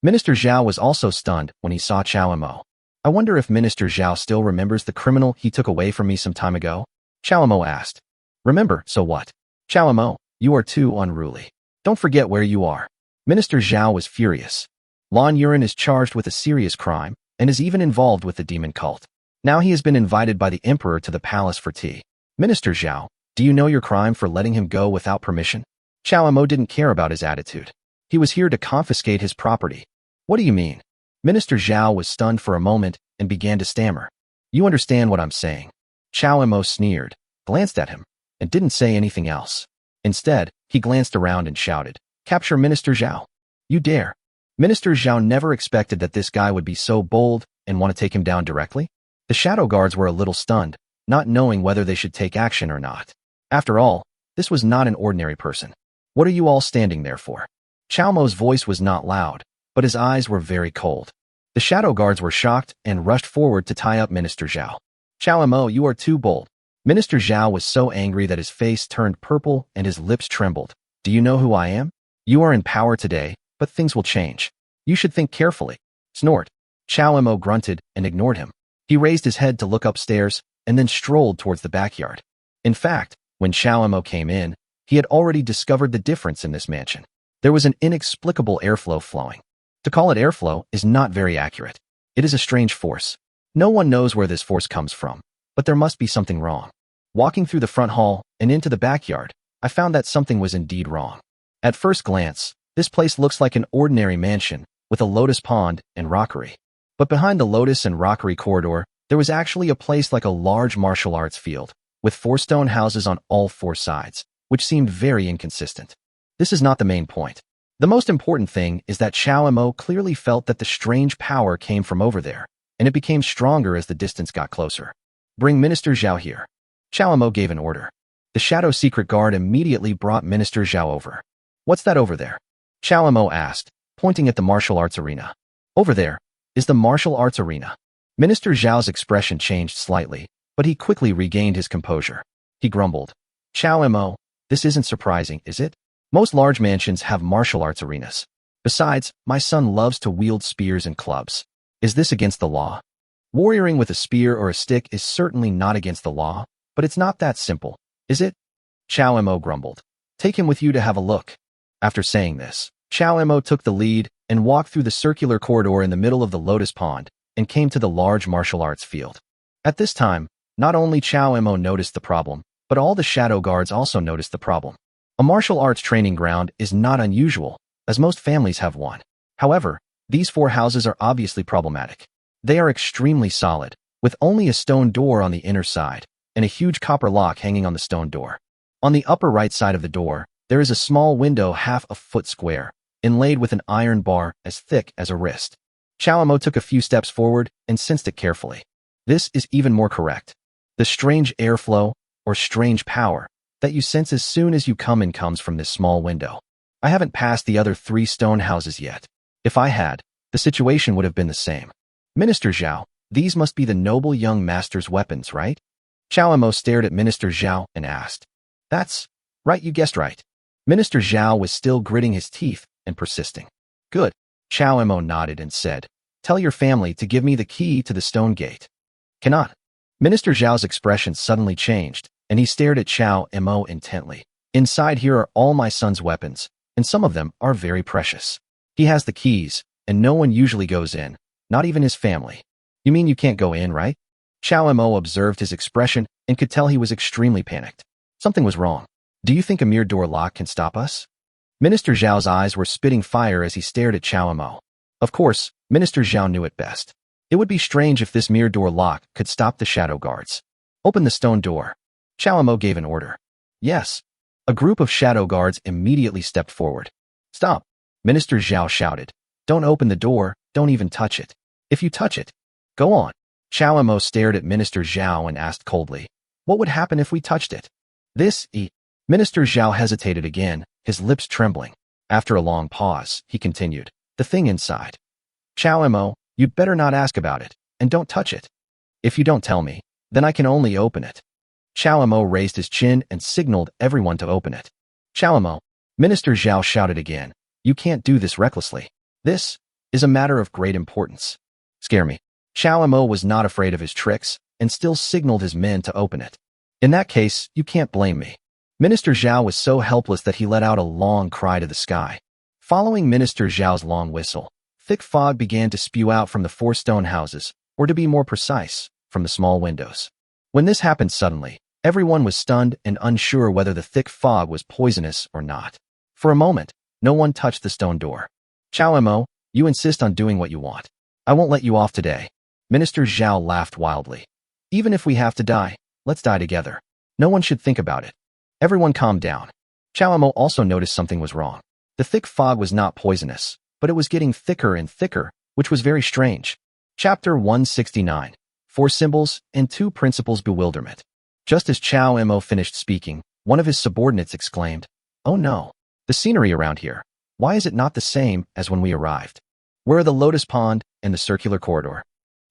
Minister Zhao was also stunned when he saw Chao Mo. I wonder if Minister Zhao still remembers the criminal he took away from me some time ago? Chao Mo asked. Remember, so what? Chao Mo, you are too unruly. Don't forget where you are. Minister Zhao was furious. Lan Yuran is charged with a serious crime and is even involved with the demon cult. Now he has been invited by the emperor to the palace for tea. Minister Zhao, do you know your crime for letting him go without permission? Chao Mo didn't care about his attitude. He was here to confiscate his property. What do you mean? Minister Zhao was stunned for a moment and began to stammer. You understand what I'm saying. Chao Mo sneered, glanced at him, and didn't say anything else. Instead, he glanced around and shouted, Capture Minister Zhao. You dare. Minister Zhao never expected that this guy would be so bold and want to take him down directly. The shadow guards were a little stunned, not knowing whether they should take action or not. After all, this was not an ordinary person. What are you all standing there for? Chao Mo's voice was not loud, but his eyes were very cold. The shadow guards were shocked and rushed forward to tie up Minister Zhao. Chao Mo, you are too bold. Minister Zhao was so angry that his face turned purple and his lips trembled. Do you know who I am? You are in power today, but things will change. You should think carefully. Snort. Chao Mo grunted and ignored him. He raised his head to look upstairs and then strolled towards the backyard. In fact, when Chao Mo came in, he had already discovered the difference in this mansion. There was an inexplicable airflow flowing. To call it airflow is not very accurate. It is a strange force. No one knows where this force comes from, but there must be something wrong. Walking through the front hall and into the backyard, I found that something was indeed wrong. At first glance, this place looks like an ordinary mansion with a lotus pond and rockery. But behind the lotus and rockery corridor, there was actually a place like a large martial arts field, with 4 stone houses on all 4 sides, which seemed very inconsistent. This is not the main point. The most important thing is that Chao Mo clearly felt that the strange power came from over there, and it became stronger as the distance got closer. Bring Minister Zhao here. Chao Mo gave an order. The shadow secret guard immediately brought Minister Zhao over. What's that over there? Chao Mo asked, pointing at the martial arts arena. Over there is the martial arts arena. Minister Zhao's expression changed slightly, but he quickly regained his composure. He grumbled. Chao Mo, this isn't surprising, is it? Most large mansions have martial arts arenas. Besides, my son loves to wield spears and clubs. Is this against the law? Warrioring with a spear or a stick is certainly not against the law, but it's not that simple, is it? Chao Mo grumbled. Take him with you to have a look. After saying this, Chao Mo took the lead and walked through the circular corridor in the middle of the lotus pond and came to the large martial arts field. At this time, not only Chao Mo noticed the problem, but all the shadow guards also noticed the problem. A martial arts training ground is not unusual, as most families have one. However, these 4 houses are obviously problematic. They are extremely solid, with only a stone door on the inner side and a huge copper lock hanging on the stone door. On the upper right side of the door, there is a small window half a foot square, inlaid with an iron bar as thick as a wrist. Chao Mo took a few steps forward and sensed it carefully. This is even more correct. The strange airflow, or strange power, that you sense as soon as you come in comes from this small window. I haven't passed the other 3 stone houses yet. If I had, the situation would have been the same. Minister Zhao, these must be the noble young master's weapons, right? Chao Mo stared at Minister Zhao and asked. That's right, you guessed right. Minister Zhao was still gritting his teeth and persisting. Good. Chao Mo nodded and said, tell your family to give me the key to the stone gate. Cannot. Minister Zhao's expression suddenly changed, and he stared at Chao Mo intently. Inside here are all my son's weapons, and some of them are very precious. He has the keys, and no one usually goes in, not even his family. You mean you can't go in, right? Chao Mo observed his expression and could tell he was extremely panicked. Something was wrong. Do you think a mere door lock can stop us? Minister Zhao's eyes were spitting fire as he stared at Chao Mo. Of course, Minister Zhao knew it best. It would be strange if this mere door lock could stop the shadow guards. Open the stone door. Chao Mo gave an order. Yes. A group of shadow guards immediately stepped forward. Stop. Minister Zhao shouted. Don't open the door, don't even touch it. If you touch it, go on. Chao Mo stared at Minister Zhao and asked coldly, what would happen if we touched it? Minister Zhao hesitated again, his lips trembling. After a long pause, he continued, the thing inside. Chao Mo, you'd better not ask about it, and don't touch it. If you don't tell me, then I can only open it. Chao Mo raised his chin and signaled everyone to open it. Chao Mo, Minister Zhao shouted again, you can't do this recklessly. This is a matter of great importance. Scare me. Chao Mo was not afraid of his tricks and still signaled his men to open it. In that case, you can't blame me. Minister Zhao was so helpless that he let out a long cry to the sky. Following Minister Zhao's long whistle, thick fog began to spew out from the 4 stone houses, or to be more precise, from the small windows. When this happened suddenly, everyone was stunned and unsure whether the thick fog was poisonous or not. For a moment, no one touched the stone door. Chao Mo, you insist on doing what you want. I won't let you off today. Minister Zhao laughed wildly. Even if we have to die, let's die together. No one should think about it. Everyone calmed down. Chao Mo also noticed something was wrong. The thick fog was not poisonous, but it was getting thicker and thicker, which was very strange. Chapter 169. 4 Symbols and 2 Principles Bewilderment. Just as Chao Mo finished speaking, one of his subordinates exclaimed, oh no, the scenery around here. Why is it not the same as when we arrived? Where are the lotus pond and the circular corridor?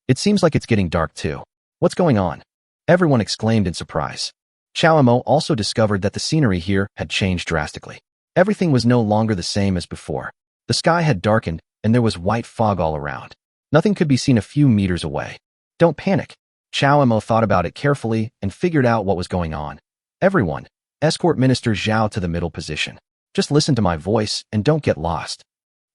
It seems like it's getting dark too. What's going on? Everyone exclaimed in surprise. Chao Mo also discovered that the scenery here had changed drastically. Everything was no longer the same as before. The sky had darkened, and there was white fog all around. Nothing could be seen a few meters away. Don't panic. Chao Mo thought about it carefully and figured out what was going on. Everyone, escort Minister Zhao to the middle position. Just listen to my voice and don't get lost.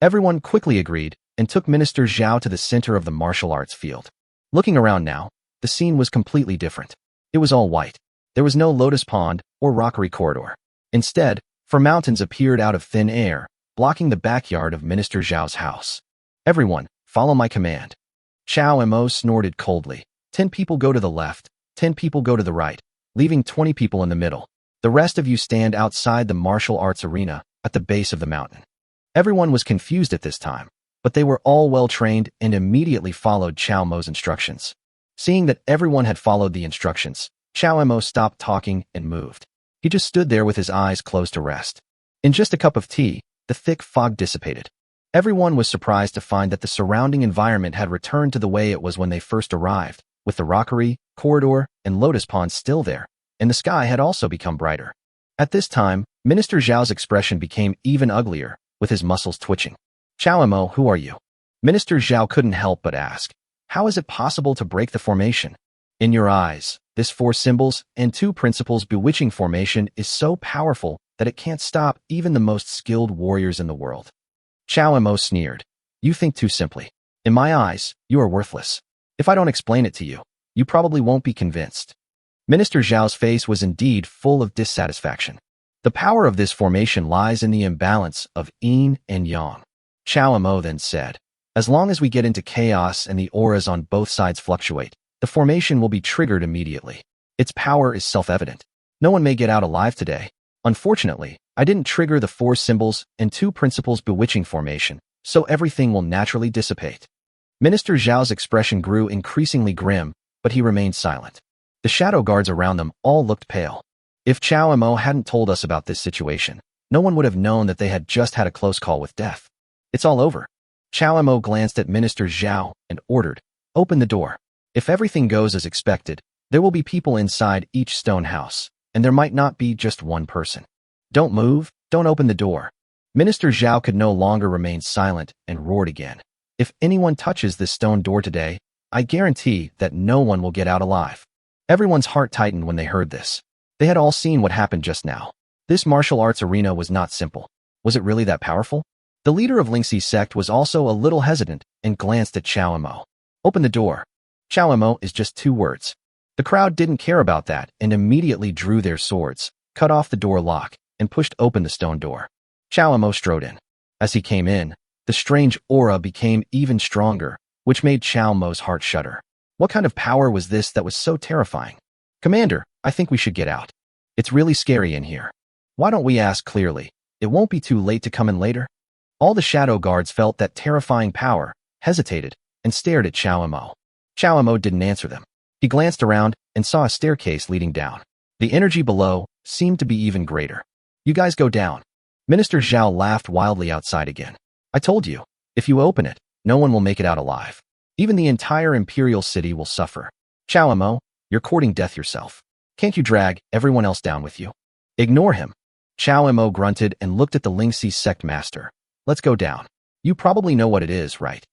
Everyone quickly agreed and took Minister Zhao to the center of the martial arts field. Looking around now, the scene was completely different. It was all white. There was no lotus pond or rockery corridor. Instead, 4 mountains appeared out of thin air, blocking the backyard of Minister Zhao's house. Everyone, follow my command. Chao Mo snorted coldly. 10 people go to the left, 10 people go to the right, leaving 20 people in the middle. The rest of you stand outside the martial arts arena at the base of the mountain. Everyone was confused at this time, but they were all well-trained and immediately followed Chao Mo's instructions. Seeing that everyone had followed the instructions, Chao Mo stopped talking and moved. He just stood there with his eyes closed to rest. In just a cup of tea, the thick fog dissipated. Everyone was surprised to find that the surrounding environment had returned to the way it was when they first arrived, with the rockery, corridor, and lotus pond still there, and the sky had also become brighter. At this time, Minister Zhao's expression became even uglier, with his muscles twitching. Chao Mo, who are you? Minister Zhao couldn't help but ask. How is it possible to break the formation? In your eyes, this 4 symbols and 2 principles bewitching formation is so powerful that it can't stop even the most skilled warriors in the world. Chao Mo sneered. You think too simply. In my eyes, you are worthless. If I don't explain it to you, you probably won't be convinced. Minister Zhao's face was indeed full of dissatisfaction. The power of this formation lies in the imbalance of yin and yang. Chao Mo then said, as long as we get into chaos and the auras on both sides fluctuate, the formation will be triggered immediately. Its power is self-evident. No one may get out alive today. Unfortunately, I didn't trigger the 4 symbols and 2 principles bewitching formation, so everything will naturally dissipate. Minister Zhao's expression grew increasingly grim, but he remained silent. The shadow guards around them all looked pale. If Chao Mo hadn't told us about this situation, no one would have known that they had just had a close call with death. It's all over. Chao Mo glanced at Minister Zhao and ordered, open the door. If everything goes as expected, there will be people inside each stone house, and there might not be just one person. Don't move, don't open the door. Minister Zhao could no longer remain silent and roared again. If anyone touches this stone door today, I guarantee that no one will get out alive. Everyone's heart tightened when they heard this. They had all seen what happened just now. This martial arts arena was not simple. Was it really that powerful? The leader of Lingxi's sect was also a little hesitant and glanced at Chao Mo. Open the door. Chao Mo is just 2 words. The crowd didn't care about that and immediately drew their swords, cut off the door lock, and pushed open the stone door. Chao Mo strode in. As he came in, the strange aura became even stronger, which made Chao Mo's heart shudder. What kind of power was this that was so terrifying? Commander, I think we should get out. It's really scary in here. Why don't we ask clearly? It won't be too late to come in later. All the shadow guards felt that terrifying power, hesitated, and stared at Chao Mo. Chao Mo didn't answer them. He glanced around and saw a staircase leading down. The energy below seemed to be even greater. You guys go down. Minister Zhao laughed wildly outside again. I told you, if you open it, no one will make it out alive. Even the entire imperial city will suffer. Chao Mo, you're courting death yourself. Can't you drag everyone else down with you? Ignore him. Chao Mo grunted and looked at the Lingxi sect master. Let's go down. You probably know what it is, right?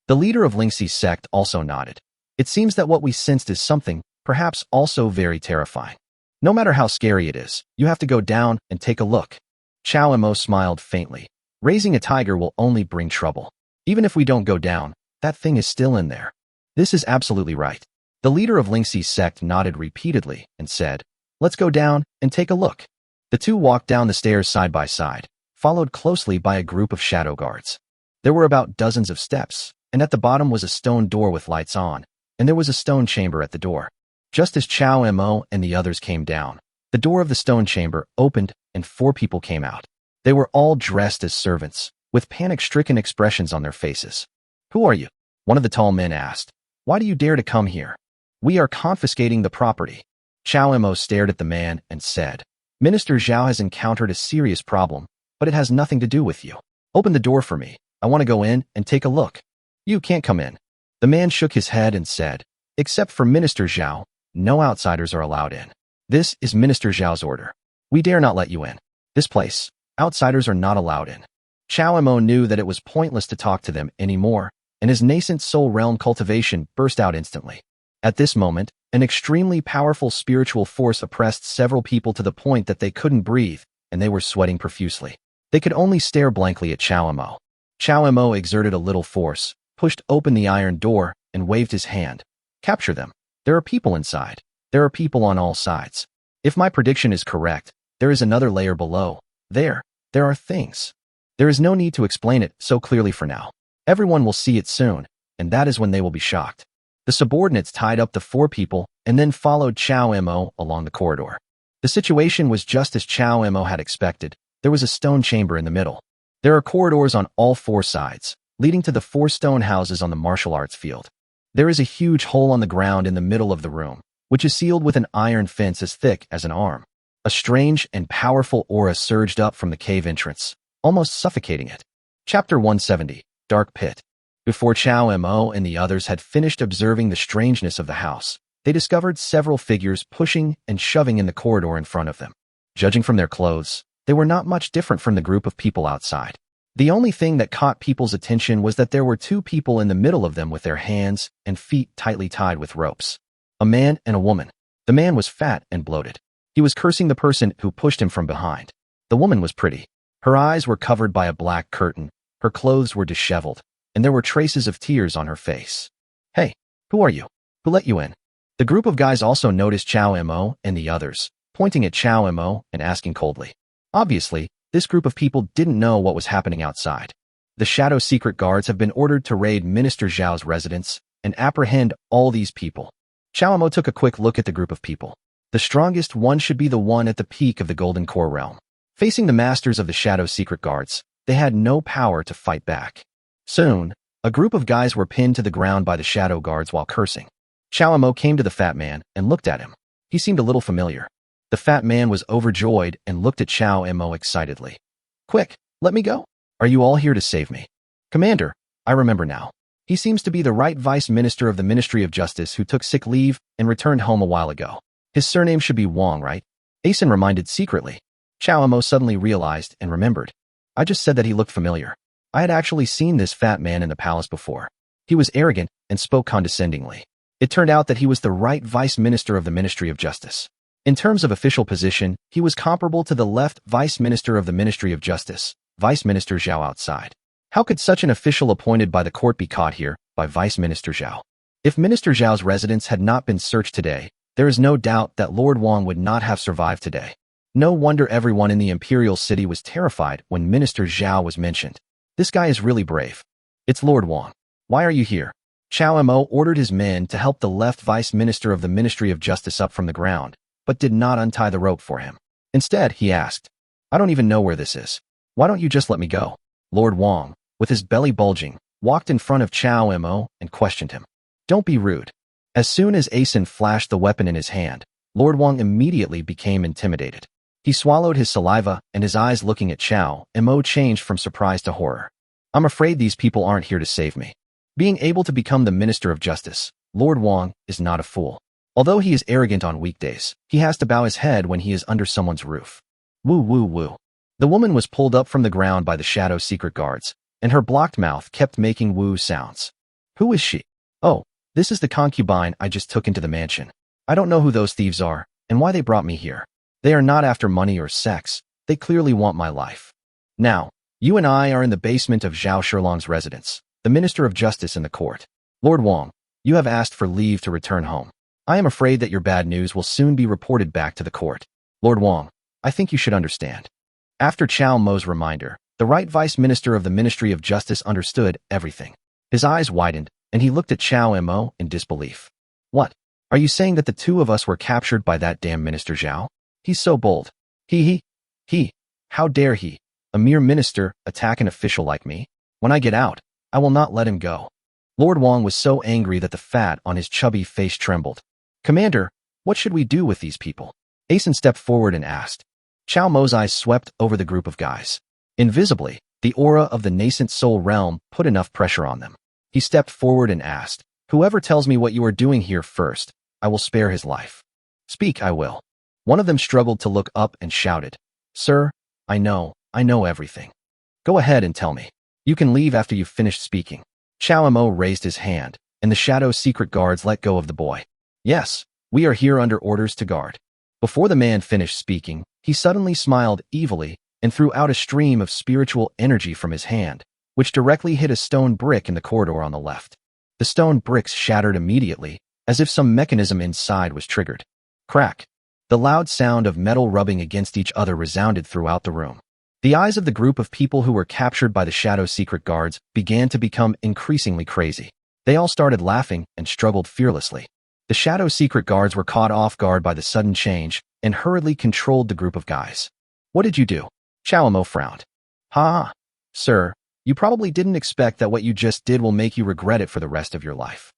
The leader of Lingxi's sect also nodded. It seems that what we sensed is something, perhaps also very terrifying. No matter how scary it is, you have to go down and take a look. Chao Mo smiled faintly. Raising a tiger will only bring trouble. Even if we don't go down, that thing is still in there. This is absolutely right. The leader of Lingxi's sect nodded repeatedly and said, Let's go down and take a look. The two walked down the stairs side by side, followed closely by a group of shadow guards. There were about dozens of steps, and at the bottom was a stone door with lights on, and there was a stone chamber at the door. Just as Chao Mo and the others came down, the door of the stone chamber opened and 4 people came out. They were all dressed as servants, with panic-stricken expressions on their faces. Who are you? One of the tall men asked. Why do you dare to come here? We are confiscating the property. Chao Mo stared at the man and said, Minister Zhao has encountered a serious problem, but it has nothing to do with you. Open the door for me. I want to go in and take a look. You can't come in. The man shook his head and said, Except for Minister Zhao, no outsiders are allowed in. This is Minister Zhao's order. We dare not let you in. This place, outsiders are not allowed in. Chao Mo knew that it was pointless to talk to them anymore, and his nascent soul realm cultivation burst out instantly. At this moment, an extremely powerful spiritual force oppressed several people to the point that they couldn't breathe, and they were sweating profusely. They could only stare blankly at Chao Mo. Chao Mo exerted a little force, pushed open the iron door, and waved his hand. Capture them. There are people inside. There are people on all sides. If my prediction is correct, there is another layer below. There are things. There is no need to explain it so clearly for now. Everyone will see it soon, and that is when they will be shocked. The subordinates tied up the 4 people and then followed Chao Mo along the corridor. The situation was just as Chao Mo had expected. There was a stone chamber in the middle. There are corridors on all 4 sides, leading to the 4 stone houses on the martial arts field. There is a huge hole on the ground in the middle of the room, which is sealed with an iron fence as thick as an arm. A strange and powerful aura surged up from the cave entrance, almost suffocating it. Chapter 170, Dark Pit. Before Chao Mo and the others had finished observing the strangeness of the house, they discovered several figures pushing and shoving in the corridor in front of them. Judging from their clothes, they were not much different from the group of people outside. The only thing that caught people's attention was that there were 2 people in the middle of them with their hands and feet tightly tied with ropes. A man and a woman. The man was fat and bloated. He was cursing the person who pushed him from behind. The woman was pretty. Her eyes were covered by a black curtain, her clothes were disheveled, and there were traces of tears on her face. Hey, who are you? Who let you in? The group of guys also noticed Chao Mo and the others, pointing at Chao Mo and asking coldly. Obviously, this group of people didn't know what was happening outside. The Shadow Secret Guards have been ordered to raid Minister Zhao's residence and apprehend all these people. Chao Mo took a quick look at the group of people. The strongest one should be the one at the peak of the Golden Core realm. Facing the masters of the Shadow Secret Guards, they had no power to fight back. Soon, a group of guys were pinned to the ground by the Shadow Guards while cursing. Chao Mo came to the fat man and looked at him. He seemed a little familiar. The fat man was overjoyed and looked at Chao Mo excitedly. Quick, let me go. Are you all here to save me? Commander, I remember now. He seems to be the right vice minister of the Ministry of Justice who took sick leave and returned home a while ago. His surname should be Wang, right? Asen reminded secretly. Chao Mo suddenly realized and remembered. I just said that he looked familiar. I had actually seen this fat man in the palace before. He was arrogant and spoke condescendingly. It turned out that he was the right vice minister of the Ministry of Justice. In terms of official position, he was comparable to the left vice minister of the Ministry of Justice, Vice Minister Zhao outside. How could such an official appointed by the court be caught here by Vice Minister Zhao? If Minister Zhao's residence had not been searched today, there is no doubt that Lord Wang would not have survived today. No wonder everyone in the imperial city was terrified when Minister Zhao was mentioned. This guy is really brave. It's Lord Wang. Why are you here? Chao Mo ordered his men to help the left vice minister of the Ministry of Justice up from the ground, but did not untie the rope for him. Instead, he asked, I don't even know where this is. Why don't you just let me go? Lord Wang, with his belly bulging, walked in front of Chao Mo and questioned him. Don't be rude. As soon as Asen flashed the weapon in his hand, Lord Wang immediately became intimidated. He swallowed his saliva, and his eyes looking at Chao Mo changed from surprise to horror. I'm afraid these people aren't here to save me. Being able to become the Minister of Justice, Lord Wang is not a fool. Although he is arrogant on weekdays, he has to bow his head when he is under someone's roof. Woo woo woo. The woman was pulled up from the ground by the shadow secret guards, and her blocked mouth kept making woo sounds. Who is she? Oh, this is the concubine I just took into the mansion. I don't know who those thieves are, and why they brought me here. They are not after money or sex. They clearly want my life. Now, you and I are in the basement of Zhao Shilong's residence, the Minister of Justice in the court. Lord Wang, you have asked for leave to return home. I am afraid that your bad news will soon be reported back to the court. Lord Wang, I think you should understand. After Chao Mo's reminder, the right vice minister of the Ministry of Justice understood everything. His eyes widened, and he looked at Chao Mo in disbelief. What? Are you saying that the two of us were captured by that damn Minister Zhao? He's so bold. He. How dare he, a mere minister, attack an official like me? When I get out, I will not let him go. Lord Wang was so angry that the fat on his chubby face trembled. Commander, what should we do with these people? Asen stepped forward and asked. Chao Mo's eyes swept over the group of guys. Invisibly, the aura of the nascent soul realm put enough pressure on them. He stepped forward and asked, Whoever tells me what you are doing here first, I will spare his life. Speak, I will. One of them struggled to look up and shouted, Sir, I know everything. Go ahead and tell me. You can leave after you've finished speaking. Chao Mo raised his hand, and the shadow secret guards let go of the boy. Yes, we are here under orders to guard. Before the man finished speaking, he suddenly smiled evilly and threw out a stream of spiritual energy from his hand, which directly hit a stone brick in the corridor on the left. The stone bricks shattered immediately, as if some mechanism inside was triggered. Crack. The loud sound of metal rubbing against each other resounded throughout the room. The eyes of the group of people who were captured by the shadow secret guards began to become increasingly crazy. They all started laughing and struggled fearlessly. The shadow secret guards were caught off guard by the sudden change and hurriedly controlled the group of guys. What did you do? Chao Mo frowned. Ha! Sir, you probably didn't expect that what you just did will make you regret it for the rest of your life.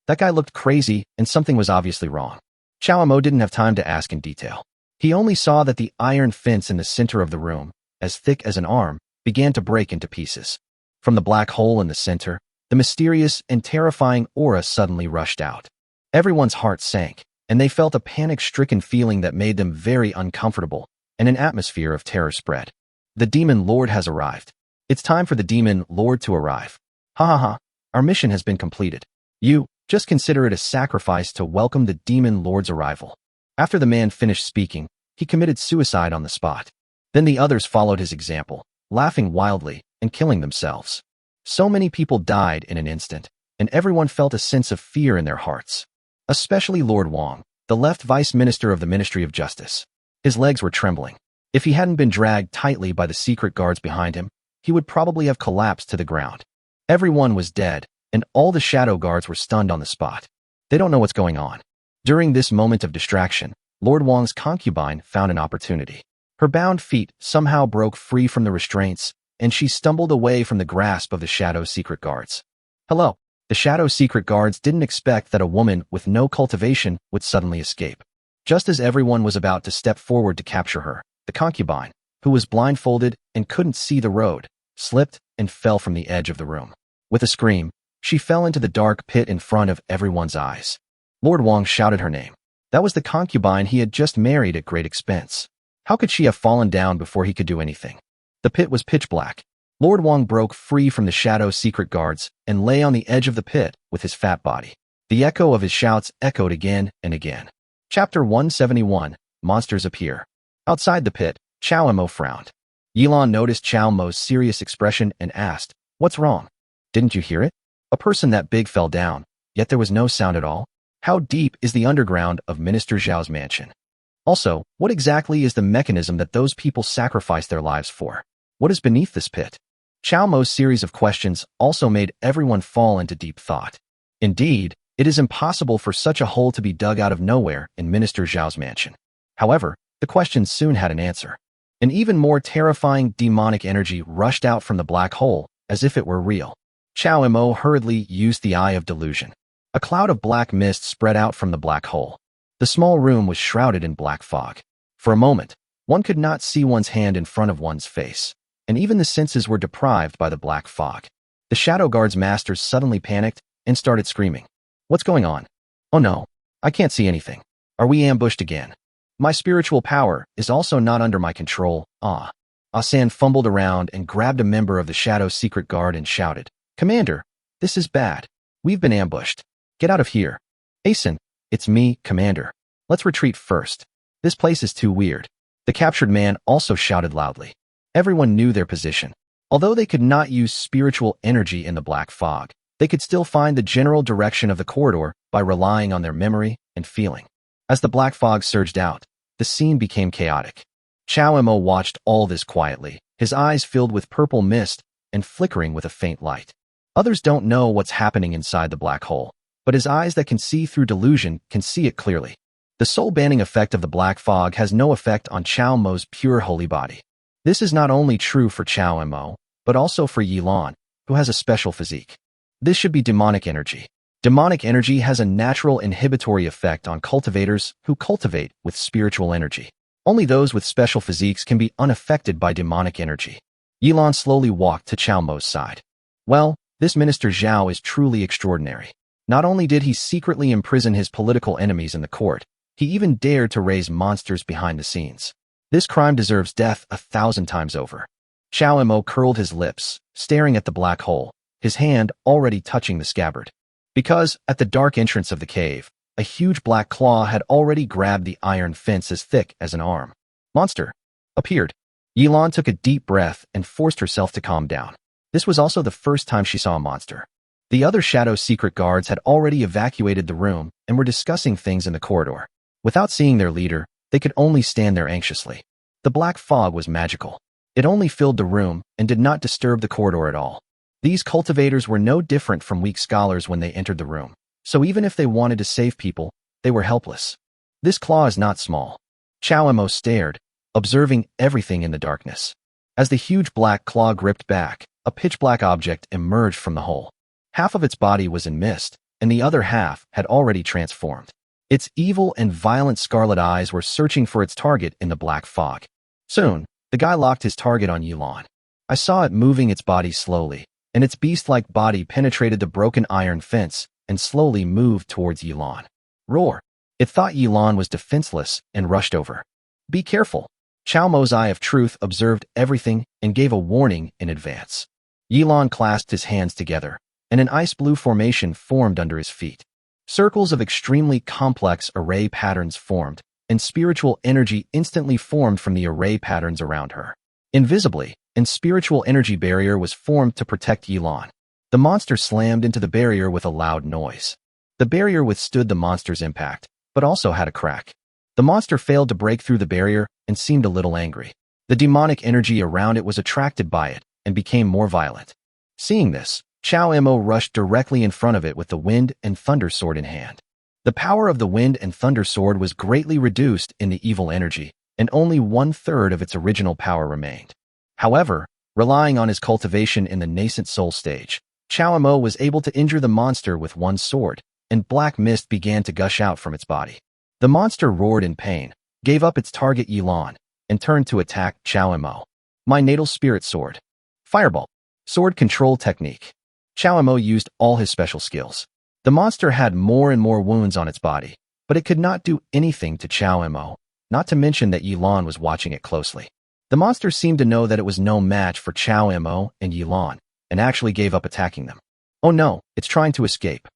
That guy looked crazy and something was obviously wrong. Chao Mo didn't have time to ask in detail. He only saw that the iron fence in the center of the room, as thick as an arm, began to break into pieces. From the black hole in the center, the mysterious and terrifying aura suddenly rushed out. Everyone's heart sank, and they felt a panic-stricken feeling that made them very uncomfortable, and an atmosphere of terror spread. The Demon Lord has arrived. It's time for the Demon Lord to arrive. Ha ha ha, our mission has been completed. You, just consider it a sacrifice to welcome the Demon Lord's arrival. After the man finished speaking, he committed suicide on the spot. Then the others followed his example, laughing wildly and killing themselves. So many people died in an instant, and everyone felt a sense of fear in their hearts. Especially Lord Wang, the left vice minister of the Ministry of Justice. His legs were trembling. If he hadn't been dragged tightly by the secret guards behind him, he would probably have collapsed to the ground. Everyone was dead, and all the shadow guards were stunned on the spot. They don't know what's going on. During this moment of distraction, Lord Wang's concubine found an opportunity. Her bound feet somehow broke free from the restraints, and she stumbled away from the grasp of the shadow secret guards. Hello. The shadow secret guards didn't expect that a woman with no cultivation would suddenly escape. Just as everyone was about to step forward to capture her, the concubine, who was blindfolded and couldn't see the road, slipped and fell from the edge of the room. With a scream, she fell into the dark pit in front of everyone's eyes. Lord Wang shouted her name. That was the concubine he had just married at great expense. How could she have fallen down before he could do anything? The pit was pitch black. Lord Wang broke free from the shadow secret guards and lay on the edge of the pit with his fat body. The echo of his shouts echoed again and again. Chapter 171, Monsters Appear. Outside the pit, Chao Mo frowned. Yilan noticed Chao Mo's serious expression and asked, What's wrong? Didn't you hear it? A person that big fell down. yet there was no sound at all. How deep is the underground of Minister Zhao's mansion? Also, what exactly is the mechanism that those people sacrifice their lives for? What is beneath this pit? Chao Mo's series of questions also made everyone fall into deep thought. Indeed, it is impossible for such a hole to be dug out of nowhere in Minister Zhao's mansion. However, the questions soon had an answer. An even more terrifying demonic energy rushed out from the black hole, as if it were real. Chao Mo hurriedly used the eye of delusion. A cloud of black mist spread out from the black hole. The small room was shrouded in black fog. For a moment, one could not see one's hand in front of one's face, and even the senses were deprived by the black fog. The Shadow Guard's masters suddenly panicked and started screaming. What's going on? Oh no, I can't see anything. Are we ambushed again? My spiritual power is also not under my control. Asan fumbled around and grabbed a member of the Shadow's secret guard and shouted, Commander, this is bad. We've been ambushed. Get out of here. Asan, it's me, Commander. Let's retreat first. This place is too weird. The captured man also shouted loudly. Everyone knew their position. Although they could not use spiritual energy in the black fog, they could still find the general direction of the corridor by relying on their memory and feeling. As the black fog surged out, the scene became chaotic. Chao Mo watched all this quietly, his eyes filled with purple mist and flickering with a faint light. Others don't know what's happening inside the black hole, but his eyes that can see through delusion can see it clearly. The soul-banning effect of the black fog has no effect on Chao Mo's pure holy body. This is not only true for Chao Mo, but also for Yilan, who has a special physique. This should be demonic energy. Demonic energy has a natural inhibitory effect on cultivators who cultivate with spiritual energy. Only those with special physiques can be unaffected by demonic energy. Yilan slowly walked to Chao Mo's side. Well, this Minister Zhao is truly extraordinary. Not only did he secretly imprison his political enemies in the court, he even dared to raise monsters behind the scenes. This crime deserves death 1,000 times over. Chao Mo curled his lips, staring at the black hole, his hand already touching the scabbard. Because, at the dark entrance of the cave, a huge black claw had already grabbed the iron fence as thick as an arm. Monster appeared. Yilan took a deep breath and forced herself to calm down. This was also the first time she saw a monster. The other Shadow secret guards had already evacuated the room and were discussing things in the corridor. Without seeing their leader, they could only stand there anxiously. The black fog was magical. It only filled the room and did not disturb the corridor at all. These cultivators were no different from weak scholars when they entered the room, so even if they wanted to save people, they were helpless. This claw is not small. Chao Mo stared, observing everything in the darkness. As the huge black claw gripped back, a pitch-black object emerged from the hole. Half of its body was in mist, and the other half had already transformed. Its evil and violent scarlet eyes were searching for its target in the black fog. Soon, the guy locked his target on Yilan. I saw it moving its body slowly, and its beast-like body penetrated the broken iron fence and slowly moved towards Yilan. Roar! It thought Yilan was defenseless and rushed over. Be careful! Chao Mo's eye of truth observed everything and gave a warning in advance. Yilan clasped his hands together, and an ice-blue formation formed under his feet. Circles of extremely complex array patterns formed, and spiritual energy instantly formed from the array patterns around her. Invisibly, a spiritual energy barrier was formed to protect Yilan. The monster slammed into the barrier with a loud noise. The barrier withstood the monster's impact, but also had a crack. The monster failed to break through the barrier and seemed a little angry. The demonic energy around it was attracted by it and became more violent. Seeing this, Chao Mo rushed directly in front of it with the wind and thunder sword in hand. The power of the wind and thunder sword was greatly reduced in the evil energy, and only 1/3 of its original power remained. However, relying on his cultivation in the nascent soul stage, Chao Mo was able to injure the monster with one sword, and black mist began to gush out from its body. The monster roared in pain, gave up its target Yilan, and turned to attack Chao Mo. My natal spirit sword. Fireball. Sword control technique. Chao Mo used all his special skills. The monster had more and more wounds on its body, but it could not do anything to Chao Mo, not to mention that Yilan was watching it closely. The monster seemed to know that it was no match for Chao Mo and Yilan, and actually gave up attacking them. Oh no, it's trying to escape.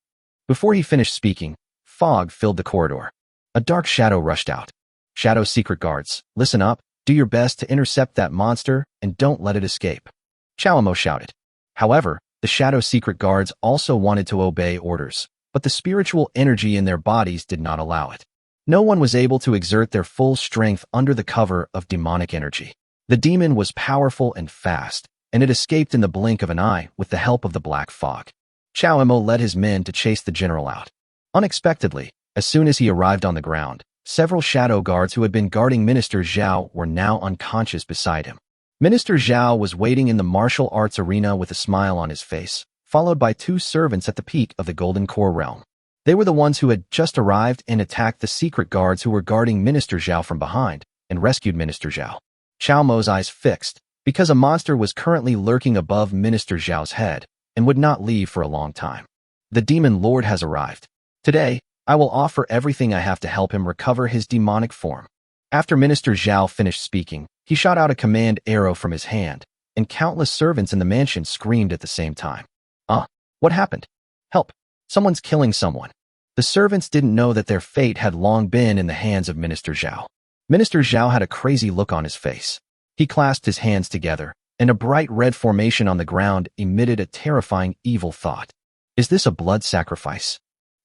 Before he finished speaking, fog filled the corridor. A dark shadow rushed out. Shadow secret guards, listen up, do your best to intercept that monster and don't let it escape. Chao Mo shouted. However, the shadow secret guards also wanted to obey orders, but the spiritual energy in their bodies did not allow it. No one was able to exert their full strength under the cover of demonic energy. The demon was powerful and fast, and it escaped in the blink of an eye with the help of the black fog. Chao Mo led his men to chase the general out. Unexpectedly, as soon as he arrived on the ground, several shadow guards who had been guarding Minister Zhao were now unconscious beside him. Minister Zhao was waiting in the martial arts arena with a smile on his face, followed by two servants at the peak of the Golden Core realm. They were the ones who had just arrived and attacked the secret guards who were guarding Minister Zhao from behind and rescued Minister Zhao. Chao Mo's eyes fixed, because a monster was currently lurking above Minister Zhao's head and would not leave for a long time. The demon lord has arrived. Today, I will offer everything I have to help him recover his demonic form. After Minister Zhao finished speaking, he shot out a command arrow from his hand, and countless servants in the mansion screamed at the same time. What happened? Help! Someone's killing someone. The servants didn't know that their fate had long been in the hands of Minister Zhao. Minister Zhao had a crazy look on his face. He clasped his hands together, and a bright red formation on the ground emitted a terrifying evil thought. Is this a blood sacrifice?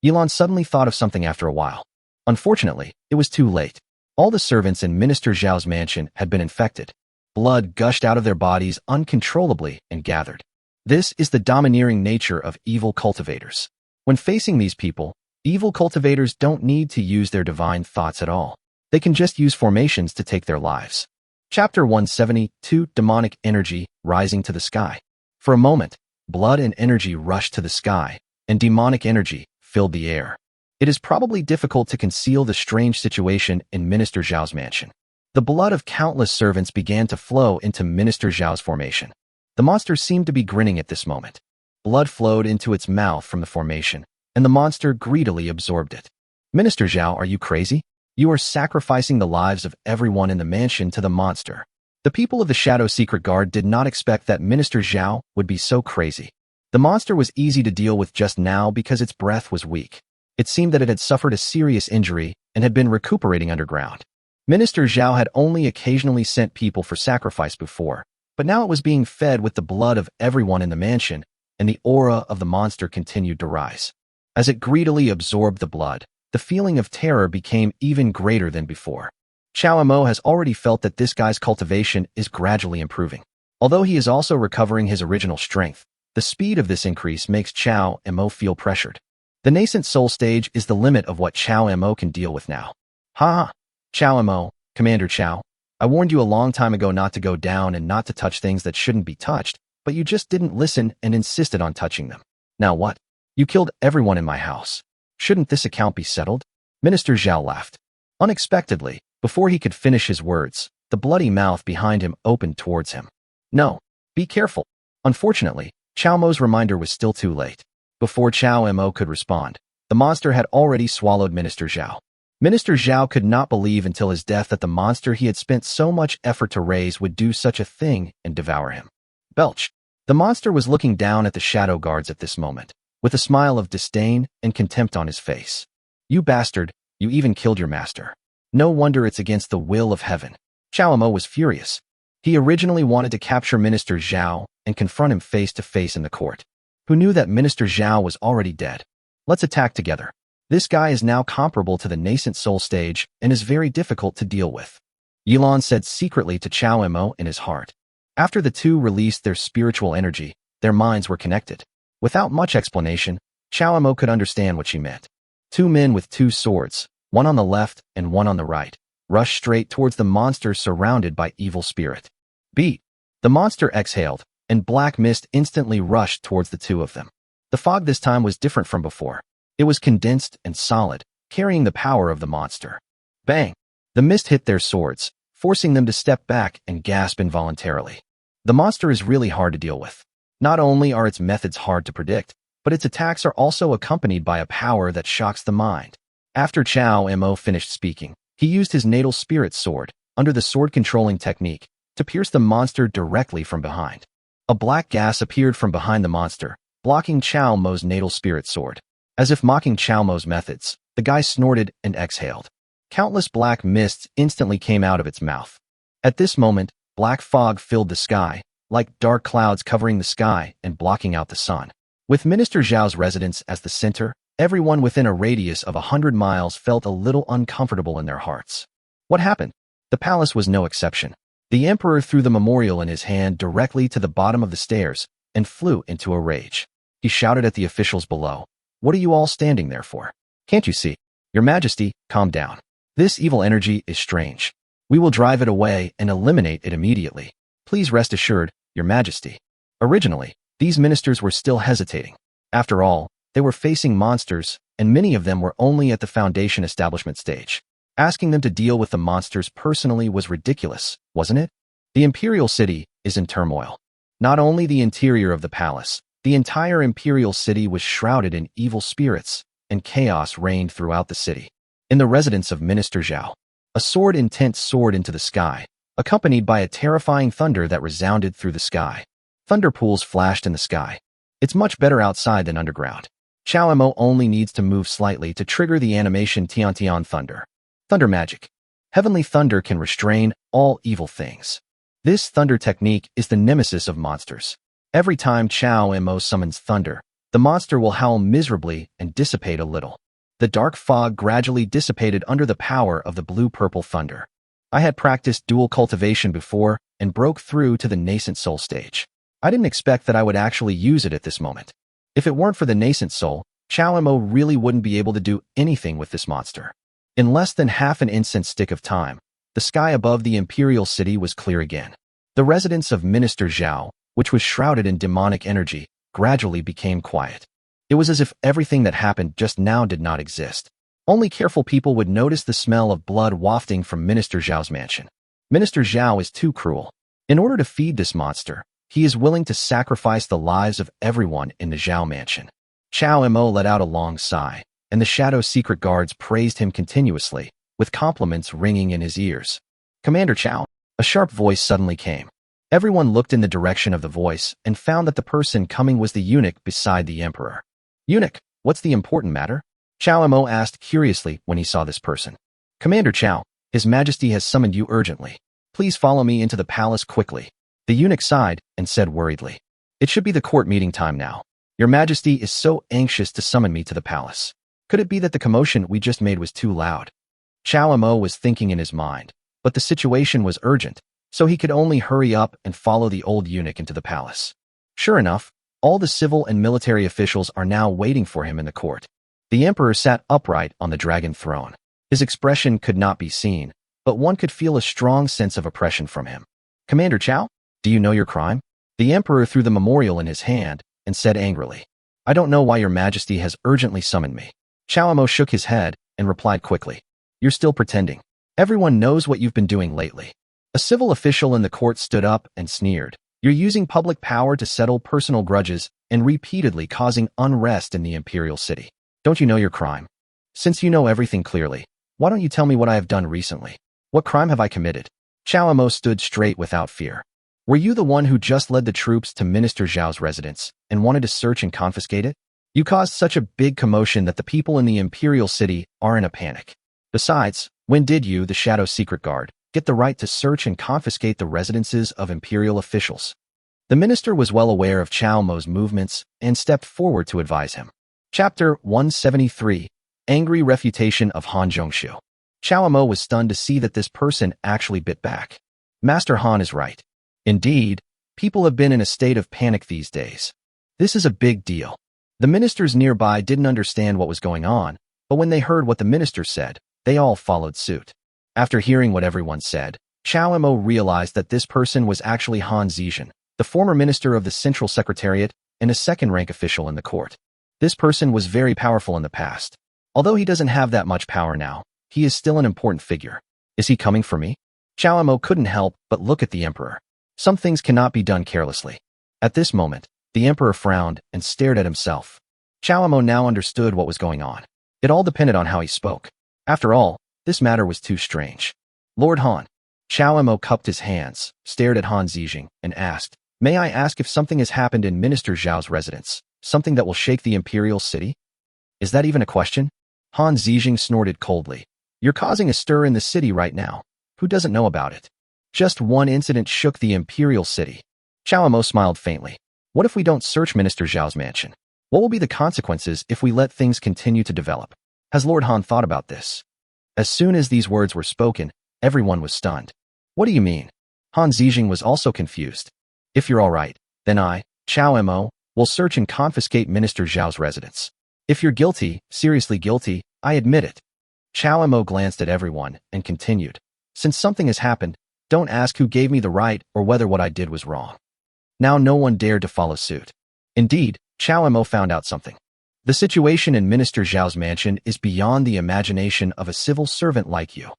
Yilan suddenly thought of something after a while. Unfortunately, it was too late. All the servants in Minister Zhao's mansion had been infected. Blood gushed out of their bodies uncontrollably and gathered. This is the domineering nature of evil cultivators. When facing these people, evil cultivators don't need to use their divine thoughts at all. They can just use formations to take their lives. Chapter 172, Demonic Energy Rising to the Sky. For a moment, blood and energy rushed to the sky, and demonic energy filled the air. It is probably difficult to conceal the strange situation in Minister Zhao's mansion. The blood of countless servants began to flow into Minister Zhao's formation. The monster seemed to be grinning at this moment. Blood flowed into its mouth from the formation, and the monster greedily absorbed it. Minister Zhao, are you crazy? You are sacrificing the lives of everyone in the mansion to the monster. The people of the Shadow Secret Guard did not expect that Minister Zhao would be so crazy. The monster was easy to deal with just now because its breath was weak. It seemed that it had suffered a serious injury and had been recuperating underground. Minister Zhao had only occasionally sent people for sacrifice before, but now it was being fed with the blood of everyone in the mansion, and the aura of the monster continued to rise. As it greedily absorbed the blood, the feeling of terror became even greater than before. Chao Mo has already felt that this guy's cultivation is gradually improving. Although he is also recovering his original strength, the speed of this increase makes Chao Mo feel pressured. The nascent soul stage is the limit of what Chao Mo can deal with now. Ha! Chao Mo, Commander Chao, I warned you a long time ago not to go down and not to touch things that shouldn't be touched, but you just didn't listen and insisted on touching them. Now what? You killed everyone in my house. Shouldn't this account be settled? Minister Zhao laughed. Unexpectedly, before he could finish his words, the bloody mouth behind him opened towards him. No, be careful. Unfortunately, Chao Mo's reminder was still too late. Before Chao Mo could respond, the monster had already swallowed Minister Zhao. Minister Zhao could not believe until his death that the monster he had spent so much effort to raise would do such a thing and devour him. Belch. The monster was looking down at the shadow guards at this moment, with a smile of disdain and contempt on his face. You bastard, you even killed your master. No wonder it's against the will of heaven. Chao Mo was furious. He originally wanted to capture Minister Zhao and confront him face to face in the court. Who knew that Minister Zhao was already dead? Let's attack together. This guy is now comparable to the nascent soul stage and is very difficult to deal with. Yilan said secretly to Chao Mo in his heart. After the two released their spiritual energy, their minds were connected. Without much explanation, Chao Mo could understand what she meant. Two men with two swords, one on the left and one on the right, rushed straight towards the monster surrounded by evil spirit. Beat! The monster exhaled, and black mist instantly rushed towards the two of them. The fog this time was different from before. It was condensed and solid, carrying the power of the monster. Bang! The mist hit their swords, forcing them to step back and gasp involuntarily. The monster is really hard to deal with. Not only are its methods hard to predict, but its attacks are also accompanied by a power that shocks the mind. After Chao Mo finished speaking, he used his natal spirit sword, under the sword-controlling technique, to pierce the monster directly from behind. A black gas appeared from behind the monster, blocking Chao Mo's natal spirit sword. As if mocking Chao Mo's methods, the guy snorted and exhaled. Countless black mists instantly came out of its mouth. At this moment, black fog filled the sky, like dark clouds covering the sky and blocking out the sun. With Minister Zhao's residence as the center, Everyone within a radius of 100 miles felt a little uncomfortable in their hearts. What happened? The palace was no exception. The emperor threw the memorial in his hand directly to the bottom of the stairs and flew into a rage. He shouted at the officials below, "What are you all standing there for? Can't you see? Your Majesty, calm down. This evil energy is strange. We will drive it away and eliminate it immediately. Please rest assured, Your Majesty." Originally, these ministers were still hesitating. After all, they were facing monsters, and many of them were only at the foundation establishment stage. Asking them to deal with the monsters personally was ridiculous, wasn't it? The imperial city is in turmoil. Not only the interior of the palace, the entire imperial city was shrouded in evil spirits, and chaos reigned throughout the city. In the residence of Minister Zhao, a sword intent soared into the sky, accompanied by a terrifying thunder that resounded through the sky. Thunder pools flashed in the sky. It's much better outside than underground. Chao Mo only needs to move slightly to trigger the animation Tian thunder. Thunder magic. Heavenly thunder can restrain all evil things. This thunder technique is the nemesis of monsters. Every time Chao Mo summons thunder, the monster will howl miserably and dissipate a little. The dark fog gradually dissipated under the power of the blue-purple thunder. I had practiced dual cultivation before and broke through to the nascent soul stage. I didn't expect that I would actually use it at this moment. If it weren't for the nascent soul, Chao Mo really wouldn't be able to do anything with this monster. In less than half an incense stick of time, the sky above the imperial city was clear again. The residence of Minister Zhao, which was shrouded in demonic energy, gradually became quiet. It was as if everything that happened just now did not exist. Only careful people would notice the smell of blood wafting from Minister Zhao's mansion. Minister Zhao is too cruel. In order to feed this monster, he is willing to sacrifice the lives of everyone in the Zhao mansion. Chao Mo let out a long sigh, and the shadow secret guards praised him continuously, with compliments ringing in his ears. "Commander Chao," a sharp voice suddenly came. Everyone looked in the direction of the voice and found that the person coming was the eunuch beside the emperor. "Eunuch, what's the important matter?" Chao Mo asked curiously when he saw this person. "Commander Chao, His Majesty has summoned you urgently. Please follow me into the palace quickly." The eunuch sighed and said worriedly, "It should be the court meeting time now. Your Majesty is so anxious to summon me to the palace. Could it be that the commotion we just made was too loud?" Chao Mo was thinking in his mind, but the situation was urgent, so he could only hurry up and follow the old eunuch into the palace. Sure enough, all the civil and military officials are now waiting for him in the court. The emperor sat upright on the dragon throne. His expression could not be seen, but one could feel a strong sense of oppression from him. "Commander Chao, do you know your crime?" The emperor threw the memorial in his hand and said angrily, "I don't know why your Majesty has urgently summoned me." Chao Mo shook his head and replied quickly, "You're still pretending. Everyone knows what you've been doing lately." A civil official in the court stood up and sneered, "You're using public power to settle personal grudges and repeatedly causing unrest in the imperial city. Don't you know your crime? Since you know everything clearly, why don't you tell me what I have done recently? What crime have I committed?" Chao Mo stood straight without fear. "Were you the one who just led the troops to Minister Zhao's residence and wanted to search and confiscate it? You caused such a big commotion that the people in the imperial city are in a panic. Besides, when did you, the Shadow Secret Guard, get the right to search and confiscate the residences of imperial officials?" The minister was well aware of Chao Mo's movements and stepped forward to advise him. Chapter 173, Angry Refutation of Han Zhongshu. Chao Mo was stunned to see that this person actually bit back. Master Han is right. Indeed, people have been in a state of panic these days. This is a big deal. The ministers nearby didn't understand what was going on, but when they heard what the minister said, they all followed suit. After hearing what everyone said, Chao Mo realized that this person was actually Han Zizhen, the former minister of the Central Secretariat and a second-rank official in the court. This person was very powerful in the past. Although he doesn't have that much power now, he is still an important figure. Is he coming for me? Chao Mo couldn't help but look at the emperor. Some things cannot be done carelessly. At this moment, the emperor frowned and stared at himself. Chao Mo now understood what was going on. It all depended on how he spoke. After all, this matter was too strange. "Lord Han." Chao Mo cupped his hands, stared at Han Zizhen, and asked, "May I ask if something has happened in Minister Zhao's residence? Something that will shake the imperial city?" "Is that even a question?" Han Zizhen snorted coldly. "You're causing a stir in the city right now. Who doesn't know about it? Just one incident shook the imperial city." Chao Mo smiled faintly. "What if we don't search Minister Zhao's mansion? What will be the consequences if we let things continue to develop? Has Lord Han thought about this? As soon as these words were spoken, everyone was stunned. What do you mean? Han Zijing was also confused. If you're all right, then I, Chao Mo, will search and confiscate Minister Zhao's residence. If you're guilty, seriously guilty, I admit it. Chao Mo glanced at everyone and continued. Since something has happened, don't ask who gave me the right or whether what I did was wrong. Now no one dared to follow suit. Indeed, Chao Mo found out something. The situation in Minister Zhao's mansion is beyond the imagination of a civil servant like you.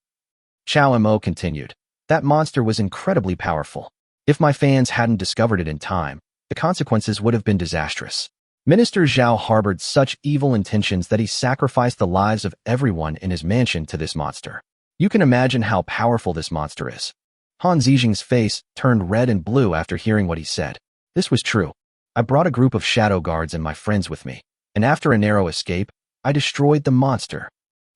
Chao Mo continued. That monster was incredibly powerful. If my fans hadn't discovered it in time, the consequences would have been disastrous. Minister Zhao harbored such evil intentions that he sacrificed the lives of everyone in his mansion to this monster. You can imagine how powerful this monster is. Han Zijing's face turned red and blue after hearing what he said. This was true. I brought a group of shadow guards and my friends with me, and after a narrow escape, I destroyed the monster.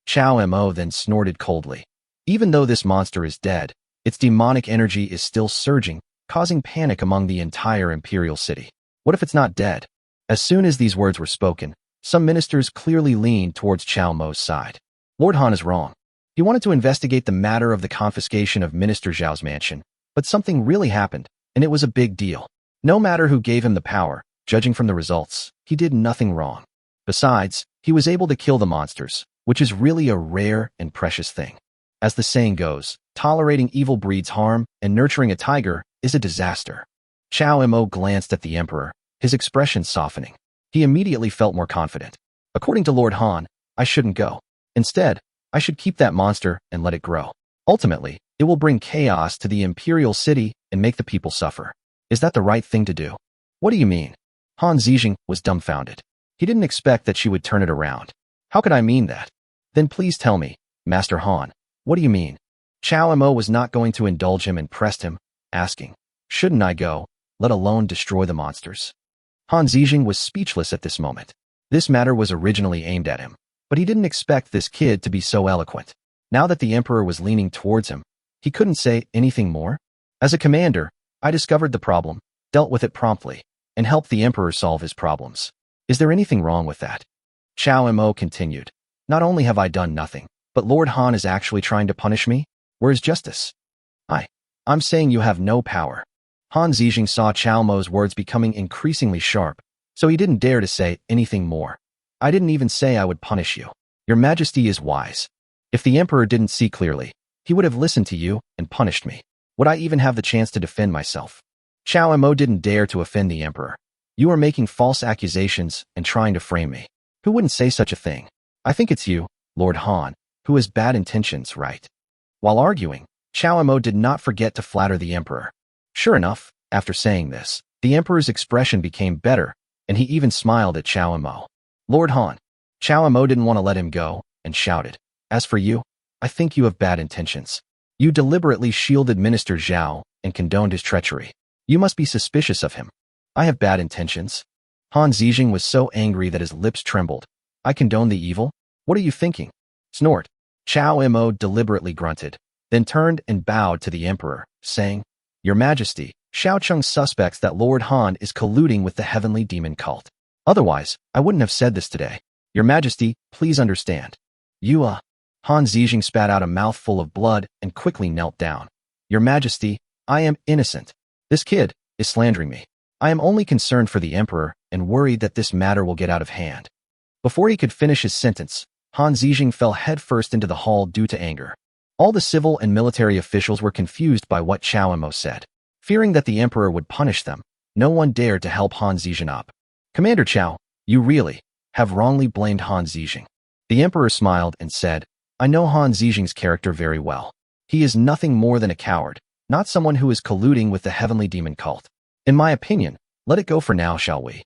Chao Mo then snorted coldly. Even though this monster is dead, its demonic energy is still surging, causing panic among the entire imperial city. What if it's not dead? As soon as these words were spoken, some ministers clearly leaned towards Chao Mo's side. Lord Han is wrong. He wanted to investigate the matter of the confiscation of Minister Zhao's mansion, but something really happened, and it was a big deal. No matter who gave him the power, judging from the results, he did nothing wrong. Besides, he was able to kill the monsters, which is really a rare and precious thing. As the saying goes, tolerating evil breeds harm, and nurturing a tiger is a disaster. Chao Mo glanced at the emperor, his expression softening. He immediately felt more confident. According to Lord Han, I shouldn't go. Instead, I should keep that monster and let it grow. Ultimately, it will bring chaos to the imperial city and make the people suffer. Is that the right thing to do? What do you mean? Han Zijing was dumbfounded. He didn't expect that she would turn it around. How could I mean that? Then please tell me, Master Han, what do you mean? Chao Mo was not going to indulge him and pressed him, asking, shouldn't I go, let alone destroy the monsters? Han Zijing was speechless at this moment. This matter was originally aimed at him, but he didn't expect this kid to be so eloquent. Now that the emperor was leaning towards him, he couldn't say anything more. As a commander, I discovered the problem, dealt with it promptly, and helped the emperor solve his problems. Is there anything wrong with that? Chao Mo continued. Not only have I done nothing, but Lord Han is actually trying to punish me? Where is justice? I'm saying you have no power. Han Zijing saw Chao Mo's words becoming increasingly sharp, so he didn't dare to say anything more. I didn't even say I would punish you. Your Majesty is wise. If the emperor didn't see clearly, he would have listened to you and punished me. Would I even have the chance to defend myself? Chao Mo didn't dare to offend the emperor. You are making false accusations and trying to frame me. Who wouldn't say such a thing? I think it's you, Lord Han, who has bad intentions, right? While arguing, Chao Mo did not forget to flatter the emperor. Sure enough, after saying this, the emperor's expression became better, and he even smiled at Chao Mo. Lord Han. Chao Mo didn't want to let him go, and shouted, as for you, I think you have bad intentions. You deliberately shielded Minister Zhao and condoned his treachery. You must be suspicious of him. I have bad intentions. Han Zijing was so angry that his lips trembled. I condone the evil? What are you thinking? Snort. Chao Mo deliberately grunted, then turned and bowed to the emperor, saying, Your Majesty, Xiaocheng suspects that Lord Han is colluding with the heavenly demon cult. Otherwise, I wouldn't have said this today. Your Majesty, please understand. Han Zijing spat out a mouthful of blood and quickly knelt down. Your Majesty, I am innocent. This kid is slandering me. I am only concerned for the emperor and worried that this matter will get out of hand. Before he could finish his sentence, Han Zijing fell headfirst into the hall due to anger. All the civil and military officials were confused by what Chao Mo said. Fearing that the emperor would punish them, no one dared to help Han Zijing up. Commander Chao, you really have wrongly blamed Han Zijing. The emperor smiled and said, I know Han Zijing's character very well. He is nothing more than a coward, not someone who is colluding with the heavenly demon cult. In my opinion, let it go for now, shall we?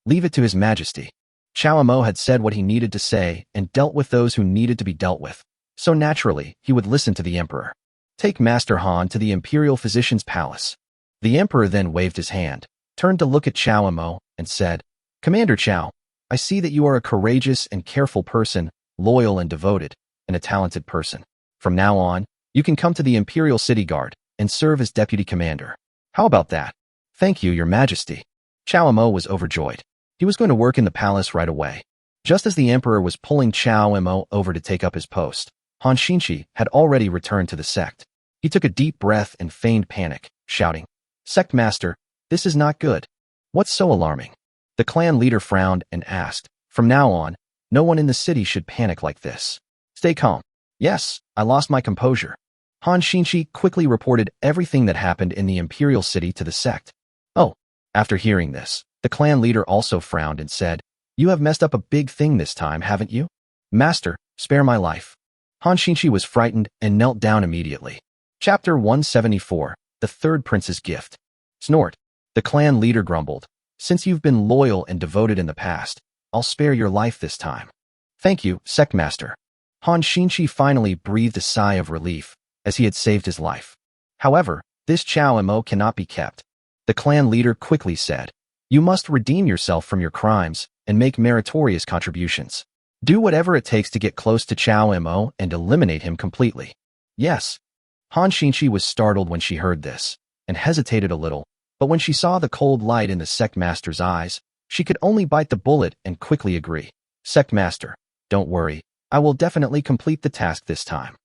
Leave it to His Majesty. Chao Mo had said what he needed to say and dealt with those who needed to be dealt with, so naturally he would listen to the emperor. Take Master Han to the imperial physician's palace. The emperor then waved his hand, turned to look at Chao Mo, and said, Commander Chao, I see that you are a courageous and careful person, loyal and devoted, and a talented person. From now on, you can come to the Imperial City Guard and serve as deputy commander. How about that? Thank you, Your Majesty. Chao Mo was overjoyed. He was going to work in the palace right away. Just as the emperor was pulling Chao Mo over to take up his post, Han Xinchi had already returned to the sect. He took a deep breath and feigned panic, shouting, "Sect master, this is not good. What's so alarming?" The clan leader frowned and asked, "From now on, no one in the city should panic like this. Stay calm." "Yes, I lost my composure." Han Xinchi quickly reported everything that happened in the imperial city to the sect. Oh, after hearing this, the clan leader also frowned and said, "You have messed up a big thing this time, haven't you? Master, spare my life." Han Xinchi was frightened and knelt down immediately. Chapter 174, The Third Prince's Gift. Snort. The clan leader grumbled, "Since you've been loyal and devoted in the past, I'll spare your life this time." "Thank you, sect master." Han Xinchi finally breathed a sigh of relief, as he had saved his life. However, this Chao Mo cannot be kept. The clan leader quickly said, "You must redeem yourself from your crimes and make meritorious contributions. Do whatever it takes to get close to Chao Mo and eliminate him completely." "Yes." Han Xinchi was startled when she heard this, and hesitated a little, but when she saw the cold light in the sect master's eyes, she could only bite the bullet and quickly agree. "Sect master, don't worry, I will definitely complete the task this time."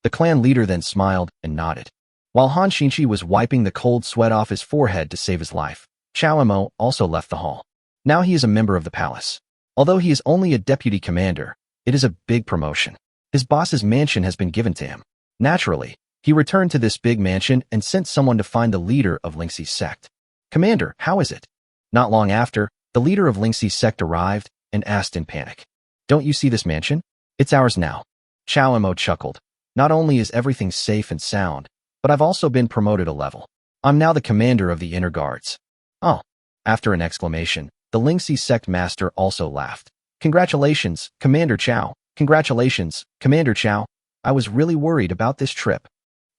The clan leader then smiled and nodded. While Han Xinchi was wiping the cold sweat off his forehead to save his life, Chao Mo also left the hall. Now he is a member of the palace. Although he is only a deputy commander, it is a big promotion. His boss's mansion has been given to him. Naturally, he returned to this big mansion and sent someone to find the leader of Lingxi's sect. "Commander, how is it?" Not long after, the leader of Lingxi's sect arrived and asked in panic, "Don't you see this mansion? It's ours now." Chao Mo chuckled. "Not only is everything safe and sound, but I've also been promoted a level. I'm now the commander of the inner guards." "Oh." After an exclamation, the Lingxi sect master also laughed. "Congratulations, Commander Chao. Congratulations, Commander Chao. I was really worried about this trip.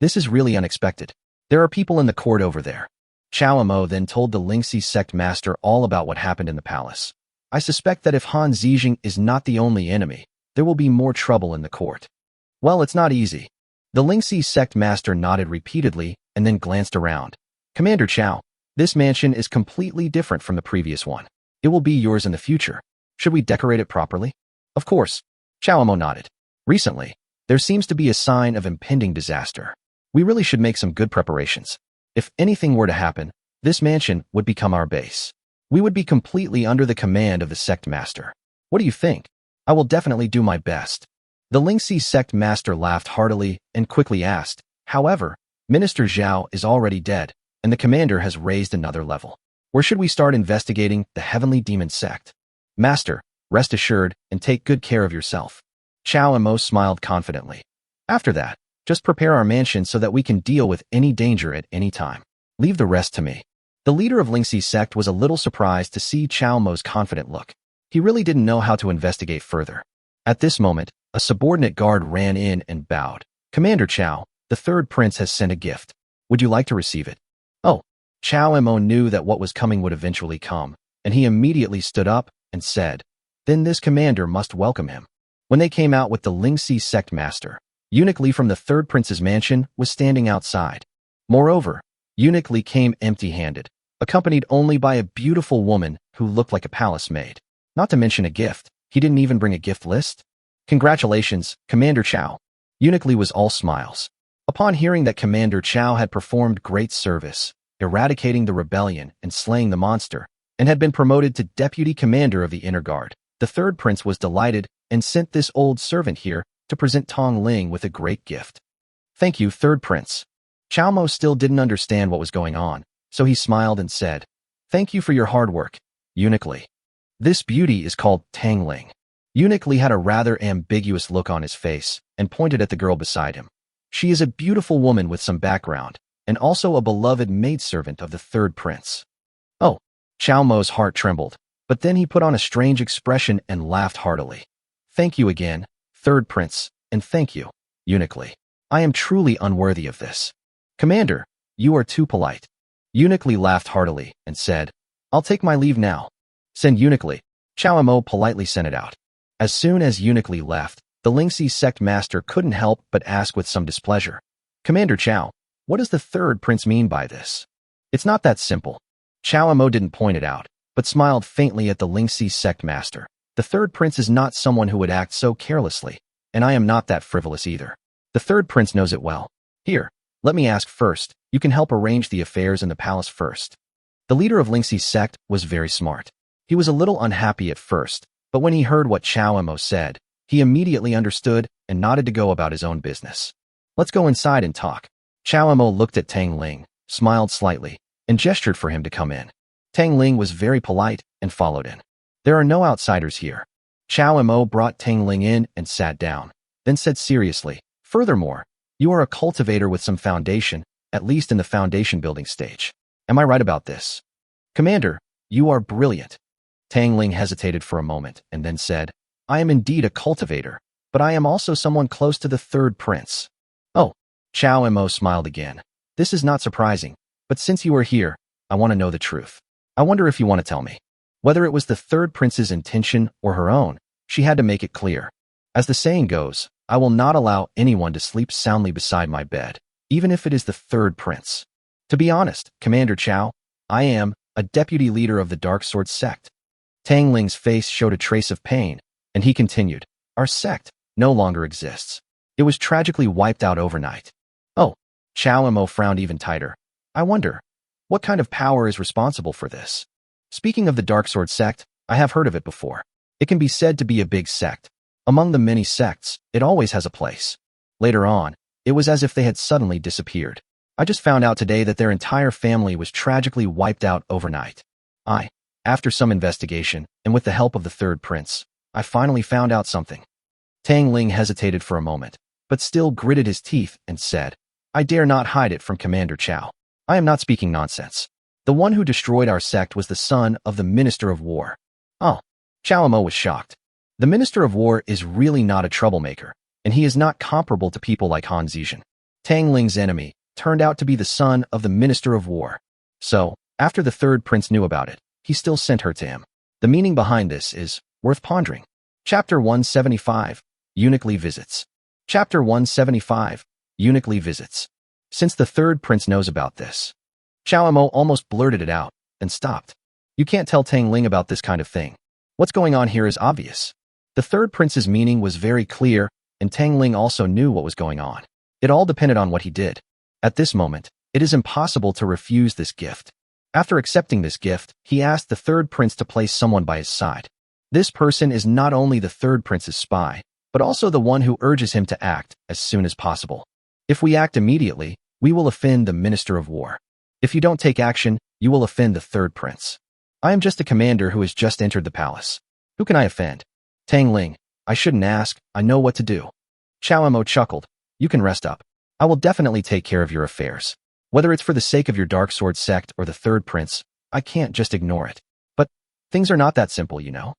This is really unexpected. There are people in the court over there." Chao Mo then told the Lingxi sect master all about what happened in the palace. "I suspect that if Han Zijing is not the only enemy, there will be more trouble in the court." "Well, it's not easy." The Lingxi sect master nodded repeatedly and then glanced around. "Commander Chao, this mansion is completely different from the previous one. It will be yours in the future. Should we decorate it properly?" "Of course." Chao Mo nodded. "Recently, there seems to be a sign of impending disaster. We really should make some good preparations. If anything were to happen, this mansion would become our base. We would be completely under the command of the sect master. What do you think?" "I will definitely do my best." The Lingxi sect master laughed heartily and quickly asked, "However, Minister Zhao is already dead, and the commander has raised another level. Where should we start investigating the heavenly demon sect?" "Master, rest assured and take good care of yourself." Chao Mo smiled confidently. "After that, just prepare our mansion so that we can deal with any danger at any time. Leave the rest to me." The leader of Lingxi's sect was a little surprised to see Chao Mo's confident look. He really didn't know how to investigate further. At this moment, a subordinate guard ran in and bowed. "Commander Chao, the third prince has sent a gift. Would you like to receive it?" "Oh." Chao Mo knew that what was coming would eventually come, and he immediately stood up and said, "Then this commander must welcome him." When they came out with the Lingxi sect master, Eunuch Li from the third prince's mansion was standing outside. Moreover, Eunuch Li came empty-handed, accompanied only by a beautiful woman who looked like a palace maid. Not to mention a gift, he didn't even bring a gift list. "Congratulations, Commander Chao." Eunuch Li was all smiles. Upon hearing that Commander Chao had performed great service, eradicating the rebellion and slaying the monster, and had been promoted to deputy commander of the inner guard, the third prince was delighted and sent this old servant here to present Tong Ling with a great gift. "Thank you, third prince." Chao Mo still didn't understand what was going on, so he smiled and said, "Thank you for your hard work, Eunuch Li. This beauty is called Tang Ling." Eunuch Li had a rather ambiguous look on his face and pointed at the girl beside him. She is a beautiful woman with some background, and also a beloved maidservant of the third prince. "Oh." Chao Mo's heart trembled, but then he put on a strange expression and laughed heartily. "Thank you again, third prince, and thank you, Eunuch Li. I am truly unworthy of this." "Commander, you are too polite." Eunuch Li laughed heartily and said, "I'll take my leave now." "Send Eunuch Li." Chao Mo politely sent it out. As soon as Eunuch Li left, the Lingxi sect master couldn't help but ask with some displeasure, "Commander Chao, what does the third prince mean by this?" "It's not that simple." Chao Mo didn't point it out. but smiled faintly at the Lingxi sect master. The third prince is not someone who would act so carelessly, and I am not that frivolous either. The third prince knows it well. Here, let me ask first. You can help arrange the affairs in the palace first. The leader of Lingxi's sect was very smart. He was a little unhappy at first, but when he heard what Chao Mo said, he immediately understood and nodded to go about his own business. Let's go inside and talk. Chao Mo looked at Tang Ling, smiled slightly, and gestured for him to come in. Tang Ling was very polite and followed in. There are no outsiders here. Chao Mo brought Tang Ling in and sat down, then said seriously, furthermore, you are a cultivator with some foundation, at least in the foundation building stage. Am I right about this? Commander, you are brilliant. Tang Ling hesitated for a moment and then said, I am indeed a cultivator, but I am also someone close to the third prince. Oh, Chao Mo smiled again. This is not surprising, but since you are here, I want to know the truth. I wonder if you want to tell me. Whether it was the third prince's intention or her own, she had to make it clear. As the saying goes, I will not allow anyone to sleep soundly beside my bed, even if it is the third prince. To be honest, Commander Chao, I am a deputy leader of the Dark Sword sect. Tang Ling's face showed a trace of pain, and he continued, our sect no longer exists. It was tragically wiped out overnight. Oh, Chao Mo frowned even tighter. I wonder, what kind of power is responsible for this? Speaking of the Dark Sword sect, I have heard of it before. It can be said to be a big sect. Among the many sects, it always has a place. Later on, it was as if they had suddenly disappeared. I just found out today that their entire family was tragically wiped out overnight. After some investigation, and with the help of the third prince, I finally found out something. Tang Ling hesitated for a moment, but still gritted his teeth and said, I dare not hide it from Commander Chao. I am not speaking nonsense. The one who destroyed our sect was the son of the Minister of War. Oh, Chao Mo was shocked. The Minister of War is really not a troublemaker, and he is not comparable to people like Han Zizhen. Tang Ling's enemy turned out to be the son of the Minister of War. So, after the third prince knew about it, he still sent her to him. The meaning behind this is worth pondering. Chapter 175, Uniquely Visits. Chapter 175, Uniquely Visits. Since the third prince knows about this, Chao Mo almost blurted it out, then stopped. You can't tell Tang Ling about this kind of thing. What's going on here is obvious. The third prince's meaning was very clear, and Tang Ling also knew what was going on. It all depended on what he did. At this moment, it is impossible to refuse this gift. After accepting this gift, he asked the third prince to place someone by his side. This person is not only the third prince's spy, but also the one who urges him to act as soon as possible. If we act immediately, we will offend the Minister of War. If you don't take action, you will offend the third prince. I am just a commander who has just entered the palace. Who can I offend? Tang Ling, I shouldn't ask, I know what to do. Chao Mo chuckled. You can rest up. I will definitely take care of your affairs. Whether it's for the sake of your Dark Sword sect or the third prince, I can't just ignore it. But things are not that simple, you know.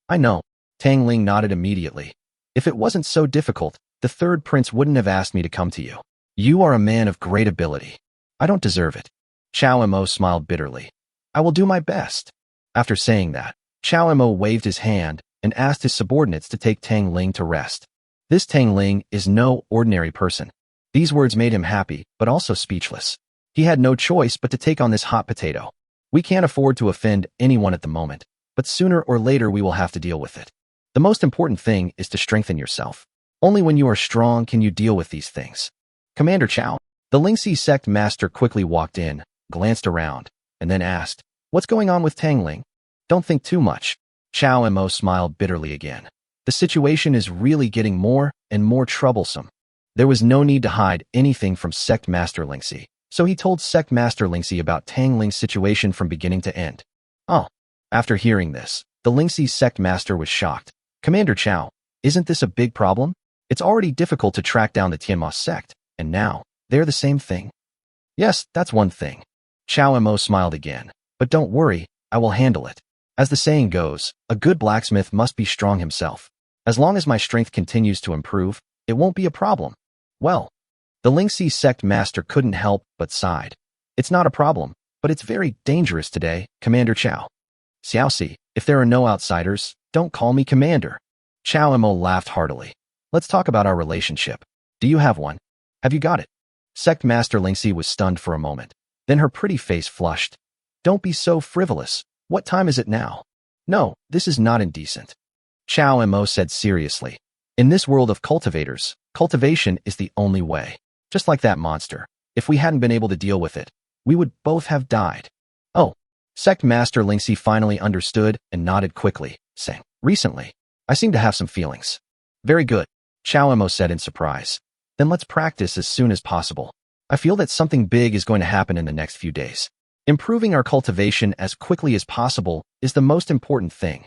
I know. Tang Ling nodded immediately. If it wasn't so difficult, the third prince wouldn't have asked me to come to you. You are a man of great ability. I don't deserve it. Chao Mo smiled bitterly. I will do my best. After saying that, Chao Mo waved his hand and asked his subordinates to take Tang Ling to rest. This Tang Ling is no ordinary person. These words made him happy, but also speechless. He had no choice but to take on this hot potato. We can't afford to offend anyone at the moment, but sooner or later we will have to deal with it. The most important thing is to strengthen yourself. Only when you are strong can you deal with these things. Commander Chao, the Lingxi sect master quickly walked in, glanced around, and then asked, What's going on with Tang Ling? Don't think too much. Chao Mo smiled bitterly again. The situation is really getting more and more troublesome. There was no need to hide anything from Sect Master Lingxi, so he told Sect Master Lingxi about Tang Ling's situation from beginning to end. Oh. After hearing this, the Lingxi Sect Master was shocked. Commander Chao, isn't this a big problem? It's already difficult to track down the Tianma sect, and now, they're the same thing. Yes, that's one thing. Chao Mo smiled again. But don't worry, I will handle it. As the saying goes, a good blacksmith must be strong himself. As long as my strength continues to improve, it won't be a problem. Well, the Lingxi sect master couldn't help but sighed. It's not a problem, but it's very dangerous today, Commander Chao. Xiaoxi, if there are no outsiders, don't call me commander. Chao Mo laughed heartily. Let's talk about our relationship. Do you have one? Have you got it? Sect Master Lingxi was stunned for a moment. Then her pretty face flushed. Don't be so frivolous. What time is it now? No, this is not indecent. Chow Mo said seriously. In this world of cultivators, cultivation is the only way. Just like that monster. If we hadn't been able to deal with it, we would both have died. Oh, Sect Master Lingxi finally understood and nodded quickly, saying, recently, I seem to have some feelings. Very good, Chow Mo said in surprise. Then let's practice as soon as possible. I feel that something big is going to happen in the next few days. Improving our cultivation as quickly as possible is the most important thing.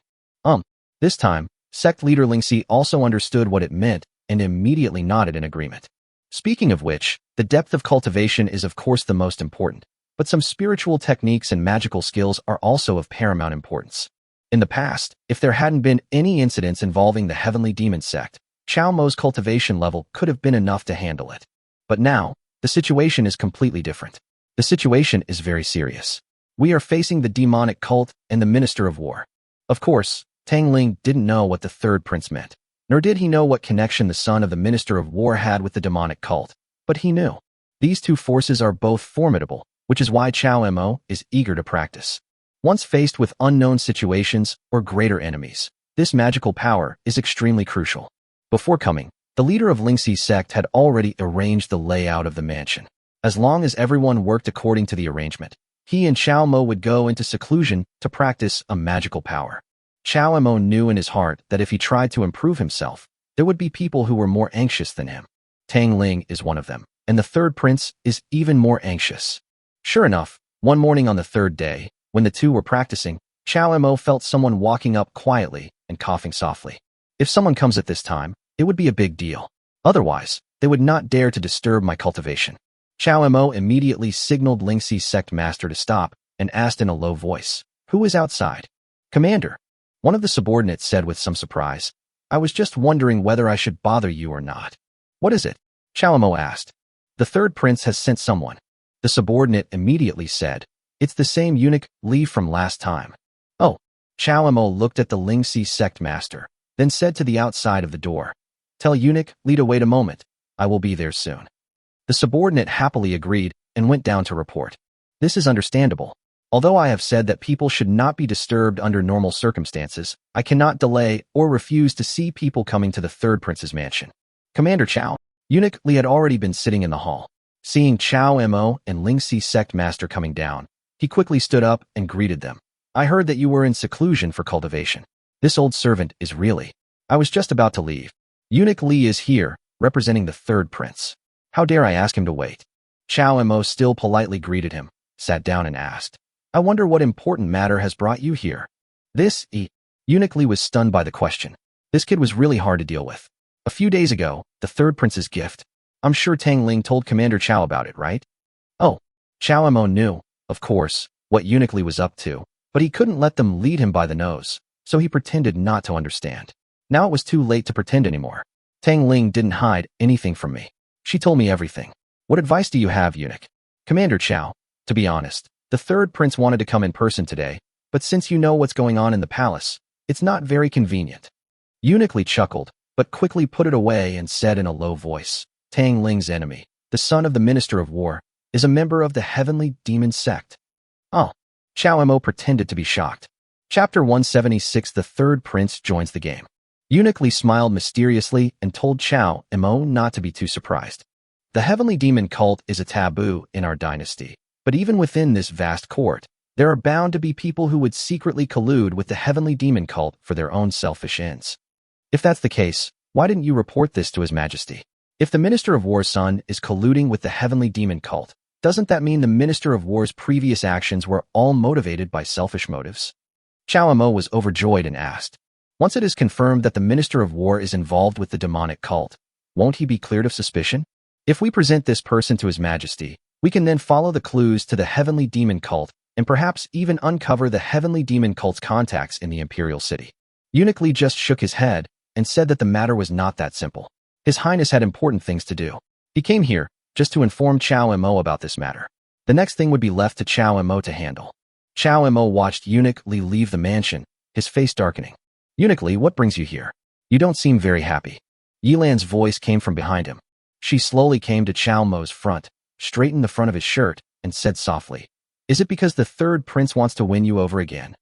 This time, Sect Leader Lingxi also understood what it meant and immediately nodded in agreement. Speaking of which, the depth of cultivation is of course the most important, but some spiritual techniques and magical skills are also of paramount importance. In the past, if there hadn't been any incidents involving the Heavenly Demon Sect, Chow Mo's cultivation level could have been enough to handle it. But now, the situation is completely different. The situation is very serious. We are facing the demonic cult and the Minister of War. Of course, Tang Ling didn't know what the third prince meant, nor did he know what connection the son of the Minister of War had with the demonic cult, but he knew. These two forces are both formidable, which is why Chow Mo is eager to practice. Once faced with unknown situations or greater enemies, this magical power is extremely crucial. Before coming, the leader of Lingxi's sect had already arranged the layout of the mansion. As long as everyone worked according to the arrangement, he and Chow Mo would go into seclusion to practice a magical power. Chow Mo knew in his heart that if he tried to improve himself, there would be people who were more anxious than him. Tang Ling is one of them, and the third prince is even more anxious. Sure enough, one morning on the third day, when the two were practicing, Chow Mo felt someone walking up quietly and coughing softly. If someone comes at this time, it would be a big deal. Otherwise, they would not dare to disturb my cultivation. Chow Mo immediately signaled Lingxi's sect master to stop and asked in a low voice, "Who is outside?" "Commander," one of the subordinates said with some surprise. "I was just wondering whether I should bother you or not." "What is it?" Chow Mo asked. "The third prince has sent someone." The subordinate immediately said, "It's the same eunuch Li from last time." "Oh." Chow Mo looked at the Lingxi sect master, then said to the outside of the door, "Tell eunuch Li to wait a moment. I will be there soon." The subordinate happily agreed and went down to report. This is understandable. Although I have said that people should not be disturbed under normal circumstances, I cannot delay or refuse to see people coming to the third prince's mansion. Commander Chow. Eunuch Li had already been sitting in the hall. Seeing Chow Mo and Lingxi's sect master coming down, he quickly stood up and greeted them. "I heard that you were in seclusion for cultivation. This old servant is really. I was just about to leave. Eunuch Li is here, representing the third prince. How dare I ask him to wait?" Chow Mo still politely greeted him, sat down and asked, "I wonder what important matter has brought you here?" Eunuch Li was stunned by the question. This kid was really hard to deal with. A few days ago, the third prince's gift. I'm sure Tang Ling told Commander Chow about it, right? Oh, Chow Mo knew, of course, what Eunuch Li was up to, but he couldn't let them lead him by the nose, so he pretended not to understand. Now it was too late to pretend anymore. Tang Ling didn't hide anything from me. She told me everything. What advice do you have, eunuch? Commander Chow, to be honest, the third prince wanted to come in person today, but since you know what's going on in the palace, it's not very convenient. Eunuch Li chuckled, but quickly put it away and said in a low voice, Tang Ling's enemy, the son of the Minister of War, is a member of the Heavenly Demon Sect. Oh, Chow Mo pretended to be shocked. Chapter 176. The third prince joins the game. Eunuch Li smiled mysteriously and told Chow Mo not to be too surprised. The Heavenly Demon cult is a taboo in our dynasty, but even within this vast court, there are bound to be people who would secretly collude with the Heavenly Demon cult for their own selfish ends. If that's the case, why didn't you report this to His Majesty? If the Minister of War's son is colluding with the Heavenly Demon cult, doesn't that mean the Minister of War's previous actions were all motivated by selfish motives? Chow Mo was overjoyed and asked, once it is confirmed that the Minister of War is involved with the demonic cult, won't he be cleared of suspicion? If we present this person to His Majesty, we can then follow the clues to the Heavenly Demon cult and perhaps even uncover the Heavenly Demon cult's contacts in the Imperial City. Eunuch Li just shook his head and said that the matter was not that simple. His Highness had important things to do. He came here just to inform Chow Mo about this matter. The next thing would be left to Chow Mo to handle. Chow Mo watched Eunuch Li leave the mansion, his face darkening. Eunuch Li, what brings you here? You don't seem very happy. Yilan's voice came from behind him. She slowly came to Chow Mo's front, straightened the front of his shirt, and said softly, is it because the third prince wants to win you over again?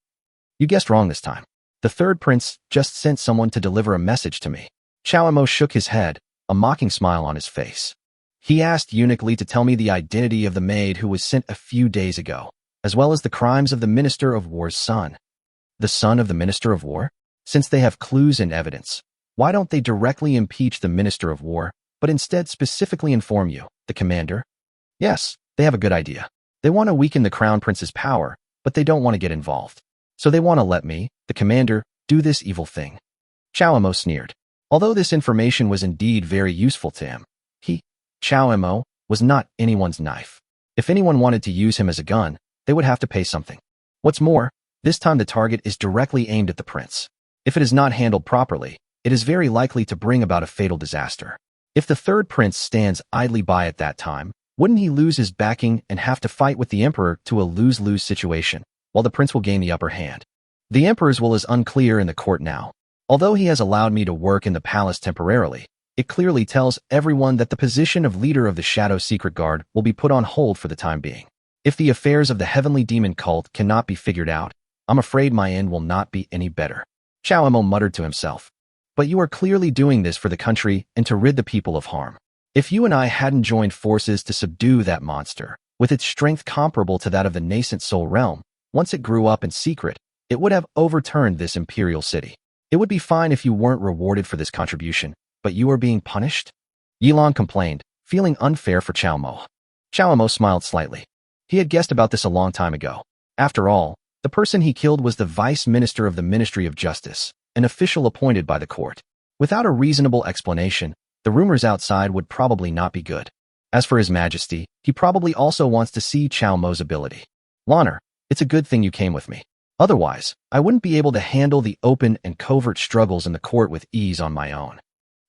You guessed wrong this time. The third prince just sent someone to deliver a message to me. Chao Emo shook his head, a mocking smile on his face. He asked uniquely to tell me the identity of the maid who was sent a few days ago, as well as the crimes of the Minister of War's son. The son of the Minister of War? Since they have clues and evidence, why don't they directly impeach the Minister of War, but instead specifically inform you, the commander? Yes, they have a good idea. They want to weaken the crown prince's power, but they don't want to get involved. So they want to let me, the commander, do this evil thing. Chao Emo sneered. Although this information was indeed very useful to him, Chao Emo, was not anyone's knife. If anyone wanted to use him as a gun, they would have to pay something. What's more, this time the target is directly aimed at the prince. If it is not handled properly, it is very likely to bring about a fatal disaster. If the third prince stands idly by at that time, wouldn't he lose his backing and have to fight with the emperor to a lose-lose situation, while the prince will gain the upper hand? The emperor's will is unclear in the court now. Although he has allowed me to work in the palace temporarily, it clearly tells everyone that the position of leader of the Shadow Secret Guard will be put on hold for the time being. If the affairs of the Heavenly Demon cult cannot be figured out, I'm afraid my end will not be any better. Chao Emo muttered to himself. But you are clearly doing this for the country and to rid the people of harm. If you and I hadn't joined forces to subdue that monster, with its strength comparable to that of the nascent Soul Realm, once it grew up in secret, it would have overturned this imperial city. It would be fine if you weren't rewarded for this contribution, but you are being punished? Yilong complained, feeling unfair for Chao Emo. Chao Emo smiled slightly. He had guessed about this a long time ago. After all, the person he killed was the Vice Minister of the Ministry of Justice, an official appointed by the court. Without a reasonable explanation, the rumors outside would probably not be good. As for His Majesty, he probably also wants to see Chao Emo's ability. Loner, it's a good thing you came with me. Otherwise, I wouldn't be able to handle the open and covert struggles in the court with ease on my own.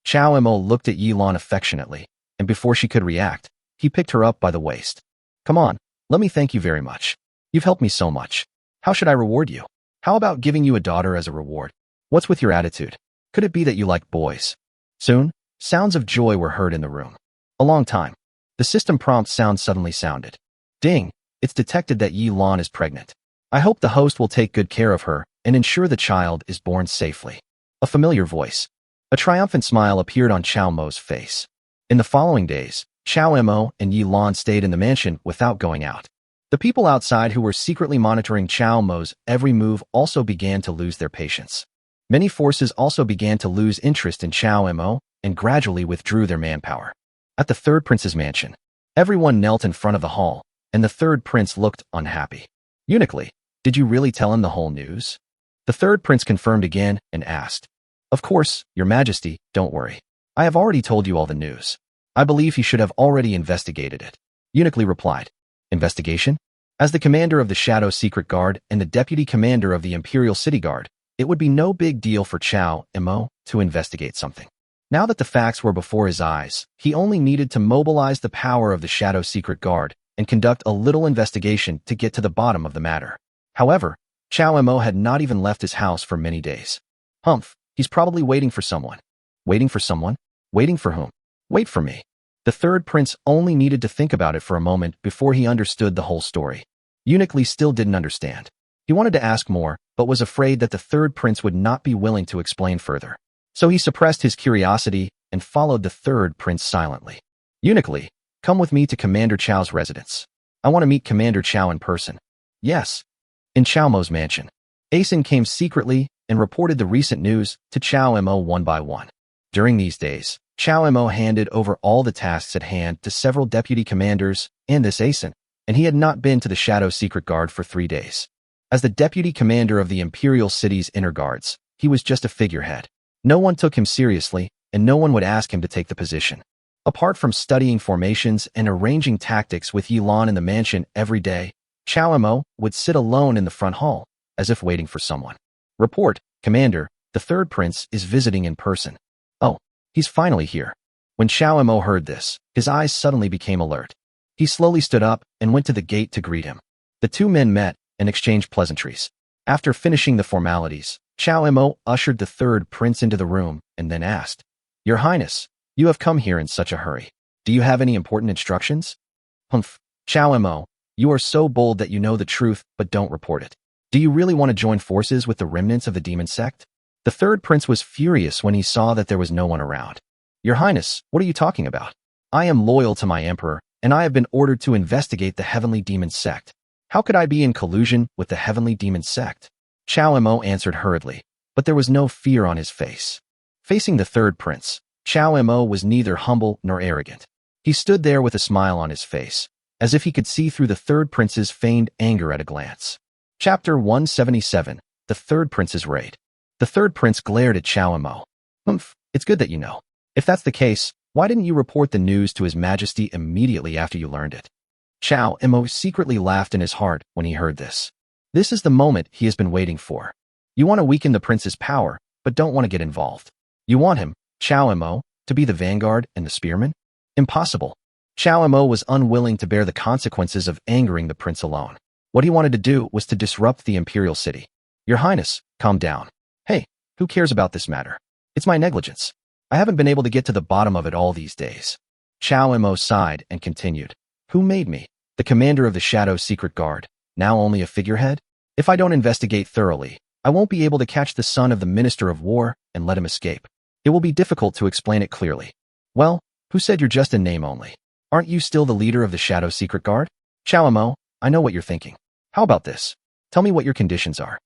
Chao Emo looked at Yilong affectionately, and before she could react, he picked her up by the waist. Come on, let me thank you very much. You've helped me so much. How should I reward you? How about giving you a daughter as a reward? What's with your attitude? Could it be that you like boys? Soon, sounds of joy were heard in the room. A long time. The system prompt sound suddenly sounded. Ding, it's detected that Yilong is pregnant. I hope the host will take good care of her and ensure the child is born safely. A familiar voice. A triumphant smile appeared on Chao Emo's face. In the following days, Chao Emo and Yilong stayed in the mansion without going out. The people outside who were secretly monitoring Chao Emo's every move also began to lose their patience. Many forces also began to lose interest in Chao Emo and gradually withdrew their manpower. At the third prince's mansion, everyone knelt in front of the hall, and the third prince looked unhappy. Uniquely, did you really tell him the whole news? The third prince confirmed again and asked. Of course, Your Majesty, don't worry. I have already told you all the news. I believe he should have already investigated it. Uniquely replied. Investigation? As the commander of the Shadow Secret Guard and the deputy commander of the Imperial City Guard, it would be no big deal for Chao Emo to investigate something. Now that the facts were before his eyes, he only needed to mobilize the power of the Shadow Secret Guard and conduct a little investigation to get to the bottom of the matter. However, Chao Emo had not even left his house for many days. Humph. He's probably waiting for someone. Waiting for someone? Waiting for whom? Wait for me. The third prince only needed to think about it for a moment before he understood the whole story. Uniquely still didn't understand. He wanted to ask more, but was afraid that the third prince would not be willing to explain further. So he suppressed his curiosity and followed the third prince silently. Uniquely, come with me to Commander Chao's residence. I want to meet Commander Chao in person. Yes. In Chao Emo's mansion. Asen came secretly and reported the recent news to Chao Emo one by one. During these days, Chao Emo handed over all the tasks at hand to several deputy commanders and this Asen, and he had not been to the Shadow Secret Guard for 3 days. As the deputy commander of the Imperial City's inner guards, he was just a figurehead. No one took him seriously, and no one would ask him to take the position. Apart from studying formations and arranging tactics with Yilong in the mansion every day, Chao Emo would sit alone in the front hall, as if waiting for someone. Report, Commander, the third prince is visiting in person. Oh, he's finally here. When Chao Emo heard this, his eyes suddenly became alert. He slowly stood up and went to the gate to greet him. The two men met and exchanged pleasantries. After finishing the formalities, Chao Emo ushered the third prince into the room and then asked, Your Highness, you have come here in such a hurry. Do you have any important instructions? Humph, Chao Emo, you are so bold that you know the truth but don't report it. Do you really want to join forces with the remnants of the demon sect? The third prince was furious when he saw that there was no one around. Your Highness, what are you talking about? I am loyal to my emperor, and I have been ordered to investigate the heavenly demon sect. How could I be in collusion with the heavenly demon sect? Chao Mo answered hurriedly, but there was no fear on his face. Facing the third prince, Chao Mo was neither humble nor arrogant. He stood there with a smile on his face, as if he could see through the third prince's feigned anger at a glance. Chapter 177, The Third Prince's Raid. The third prince glared at Chao Mo. It's good that you know. If that's the case, why didn't you report the news to His Majesty immediately after you learned it? Chao Mo secretly laughed in his heart when he heard this. This is the moment he has been waiting for. You want to weaken the prince's power, but don't want to get involved. You want him, Chao Mo, to be the vanguard and the spearman? Impossible. Chao Mo was unwilling to bear the consequences of angering the prince alone. What he wanted to do was to disrupt the imperial city. Your Highness, calm down. Hey, who cares about this matter? It's my negligence. I haven't been able to get to the bottom of it all these days. Chao Mo sighed and continued. Who made me? The commander of the Shadow Secret Guard, now only a figurehead? If I don't investigate thoroughly, I won't be able to catch the son of the Minister of War and let him escape. It will be difficult to explain it clearly. Well, who said you're just in name only? Aren't you still the leader of the Shadow Secret Guard? Chao Mo, I know what you're thinking. How about this? Tell me what your conditions are.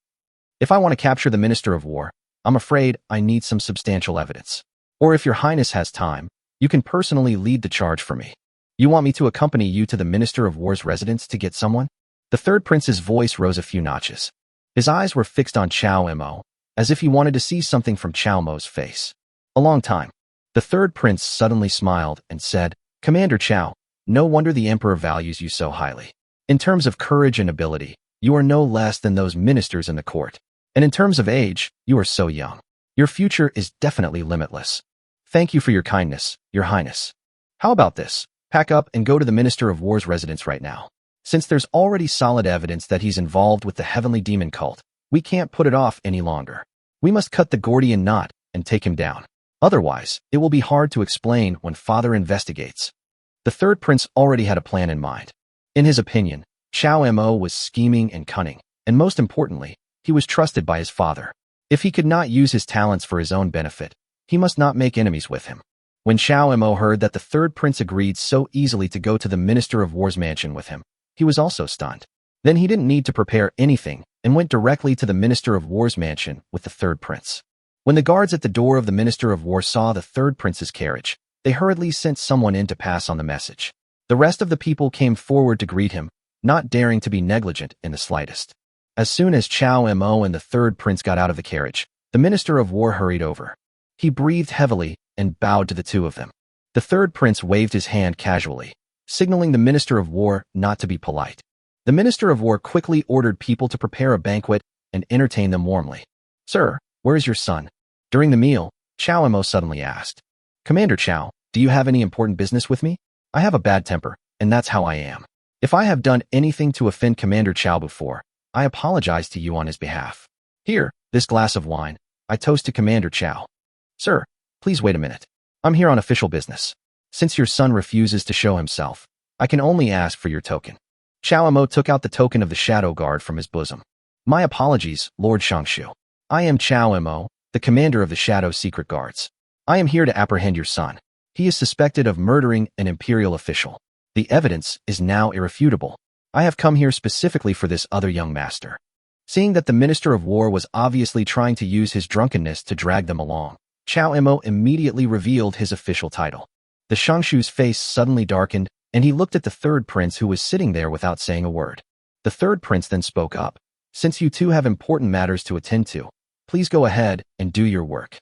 If I want to capture the Minister of War, I'm afraid I need some substantial evidence. Or if your Highness has time, you can personally lead the charge for me. You want me to accompany you to the Minister of War's residence to get someone? The third prince's voice rose a few notches. His eyes were fixed on Chao Mo, as if he wanted to see something from Chao Mo's face. A long time. The third prince suddenly smiled and said, Commander Chao, no wonder the Emperor values you so highly. In terms of courage and ability, you are no less than those ministers in the court. And in terms of age, you are so young. Your future is definitely limitless. Thank you for your kindness, Your Highness. How about this? Pack up and go to the Minister of War's residence right now. Since there's already solid evidence that he's involved with the heavenly demon cult, we can't put it off any longer. We must cut the Gordian knot and take him down. Otherwise, it will be hard to explain when Father investigates. The third prince already had a plan in mind. In his opinion, Chao Mo was scheming and cunning, and most importantly, he was trusted by his father. If he could not use his talents for his own benefit, he must not make enemies with him. When Chao Mo heard that the third prince agreed so easily to go to the Minister of War's mansion with him, he was also stunned. Then he didn't need to prepare anything and went directly to the Minister of War's mansion with the third prince. When the guards at the door of the Minister of War saw the third prince's carriage, they hurriedly sent someone in to pass on the message. The rest of the people came forward to greet him, not daring to be negligent in the slightest. As soon as Chao Mo and the third prince got out of the carriage, the Minister of War hurried over. He breathed heavily and bowed to the two of them. The third prince waved his hand casually, signaling the Minister of War not to be polite. The Minister of War quickly ordered people to prepare a banquet and entertain them warmly. Sir, where is your son? During the meal, Chao Mo suddenly asked. Commander Chao, do you have any important business with me? I have a bad temper, and that's how I am. If I have done anything to offend Commander Chao before, I apologize to you on his behalf. Here, this glass of wine, I toast to Commander Chao. Sir, please wait a minute. I'm here on official business. Since your son refuses to show himself, I can only ask for your token. Chao Mo took out the token of the Shadow Guard from his bosom. My apologies, Lord Shangshu. I am Chao Mo, the commander of the Shadow Secret Guards. I am here to apprehend your son. He is suspected of murdering an imperial official. The evidence is now irrefutable. I have come here specifically for this other young master. Seeing that the Minister of War was obviously trying to use his drunkenness to drag them along, Chao Mo immediately revealed his official title. The Shangshu's face suddenly darkened, and he looked at the third prince who was sitting there without saying a word. The third prince then spoke up. Since you two have important matters to attend to, please go ahead and do your work.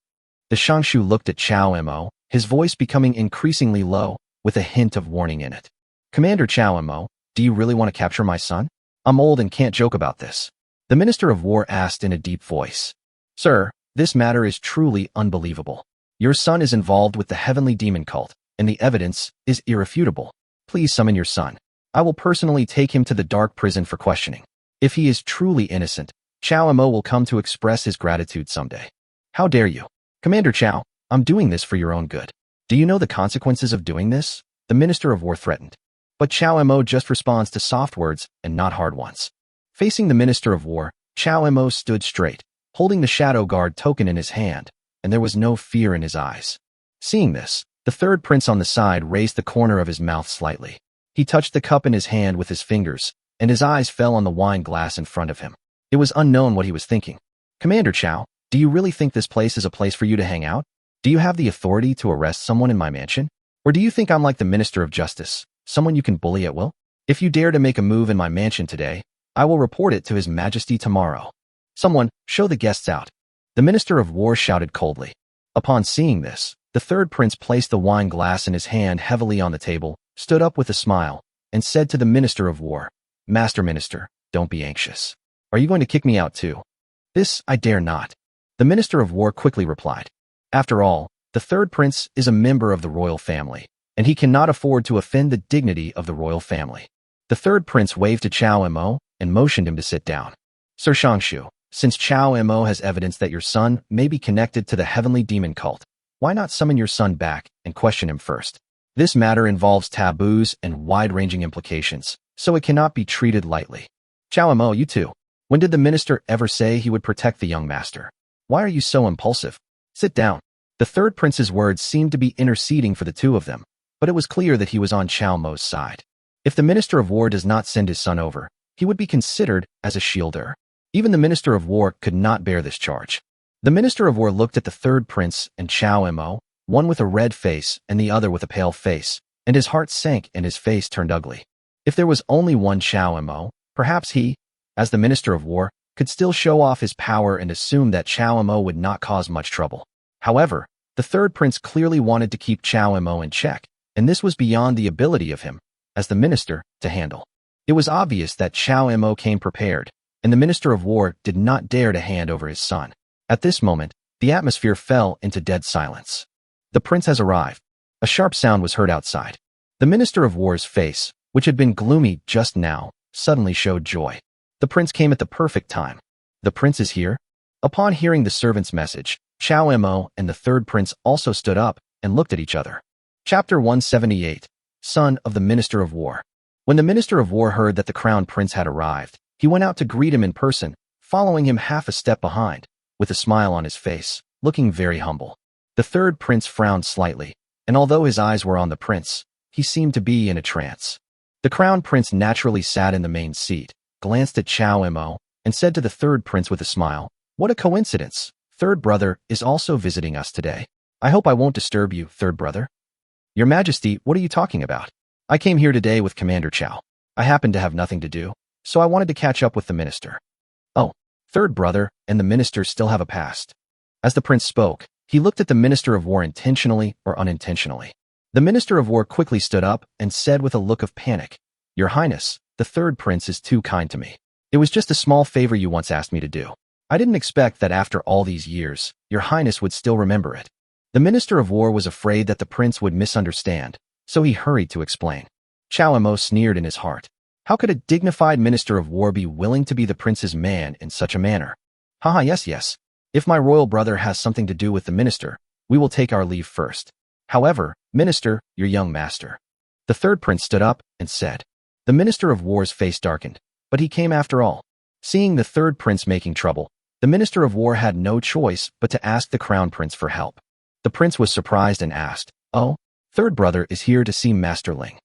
The Shangshu looked at Chao Mo, his voice becoming increasingly low, with a hint of warning in it. Commander Chao Mo, do you really want to capture my son? I'm old and can't joke about this. The Minister of War asked in a deep voice. Sir, this matter is truly unbelievable. Your son is involved with the heavenly demon cult, and the evidence is irrefutable. Please summon your son. I will personally take him to the dark prison for questioning. If he is truly innocent, Chao Mo will come to express his gratitude someday. How dare you? Commander Chao, I'm doing this for your own good. Do you know the consequences of doing this? The Minister of War threatened. But Chao Mo just responds to soft words and not hard ones. Facing the Minister of War, Chow Mo stood straight, holding the shadow guard token in his hand, and there was no fear in his eyes. Seeing this, the third prince on the side raised the corner of his mouth slightly. He touched the cup in his hand with his fingers, and his eyes fell on the wine glass in front of him. It was unknown what he was thinking. Commander Chow, do you really think this place is a place for you to hang out? Do you have the authority to arrest someone in my mansion? Or do you think I'm like the Minister of Justice, someone you can bully at will? If you dare to make a move in my mansion today, I will report it to His Majesty tomorrow. Someone, show the guests out. The Minister of War shouted coldly. Upon seeing this, the third prince placed the wine glass in his hand heavily on the table, stood up with a smile, and said to the Minister of War, Master Minister, don't be anxious. Are you going to kick me out too? This, I dare not. The Minister of War quickly replied. After all, the third prince is a member of the royal family, and he cannot afford to offend the dignity of the royal family. The third prince waved to Chow Mo and motioned him to sit down. Sir Shangshu, since Chow Mo has evidence that your son may be connected to the heavenly demon cult, why not summon your son back and question him first? This matter involves taboos and wide-ranging implications, so it cannot be treated lightly. Chow Mo, you too. When did the minister ever say he would protect the young master? Why are you so impulsive? Sit down. The third prince's words seemed to be interceding for the two of them, but it was clear that he was on Chow Mo's side. If the Minister of War does not send his son over, he would be considered as a shielder. Even the Minister of War could not bear this charge. The Minister of War looked at the third prince and Chow Mo, one with a red face and the other with a pale face, and his heart sank and his face turned ugly. If there was only one Chow Mo, perhaps he, as the Minister of War, could still show off his power and assume that Chow Mo would not cause much trouble. However, the third prince clearly wanted to keep Chow Mo in check, and this was beyond the ability of him, as the minister, to handle. It was obvious that Chow Mo came prepared, and the Minister of War did not dare to hand over his son. At this moment, the atmosphere fell into dead silence. The prince has arrived. A sharp sound was heard outside. The Minister of War's face, which had been gloomy just now, suddenly showed joy. The prince came at the perfect time. The prince is here? Upon hearing the servant's message, Chow Mo and the third prince also stood up and looked at each other. Chapter 178, Son of the Minister of War. When the Minister of War heard that the crown prince had arrived, he went out to greet him in person, following him half a step behind, with a smile on his face, looking very humble. The third prince frowned slightly, and although his eyes were on the prince, he seemed to be in a trance. The crown prince naturally sat in the main seat, glanced at Chow Mo, and said to the third prince with a smile, What a coincidence! Third brother is also visiting us today. I hope I won't disturb you, third brother. Your Majesty, what are you talking about? I came here today with Commander Chow. I happened to have nothing to do, so I wanted to catch up with the minister. Oh, third brother and the minister still have a past. As the prince spoke, he looked at the Minister of War intentionally or unintentionally. The Minister of War quickly stood up and said with a look of panic, Your Highness, the third prince is too kind to me. It was just a small favor you once asked me to do. I didn't expect that after all these years, Your Highness would still remember it. The Minister of War was afraid that the prince would misunderstand, so he hurried to explain. Chow Mo sneered in his heart. How could a dignified Minister of War be willing to be the prince's man in such a manner? Haha, yes. If my royal brother has something to do with the minister, we will take our leave first. However, Minister, your young master. The third prince stood up and said. The Minister of War's face darkened, but he came after all. Seeing the third prince making trouble, the Minister of War had no choice but to ask the crown prince for help. The prince was surprised and asked, Oh, third brother is here to see Master Ling.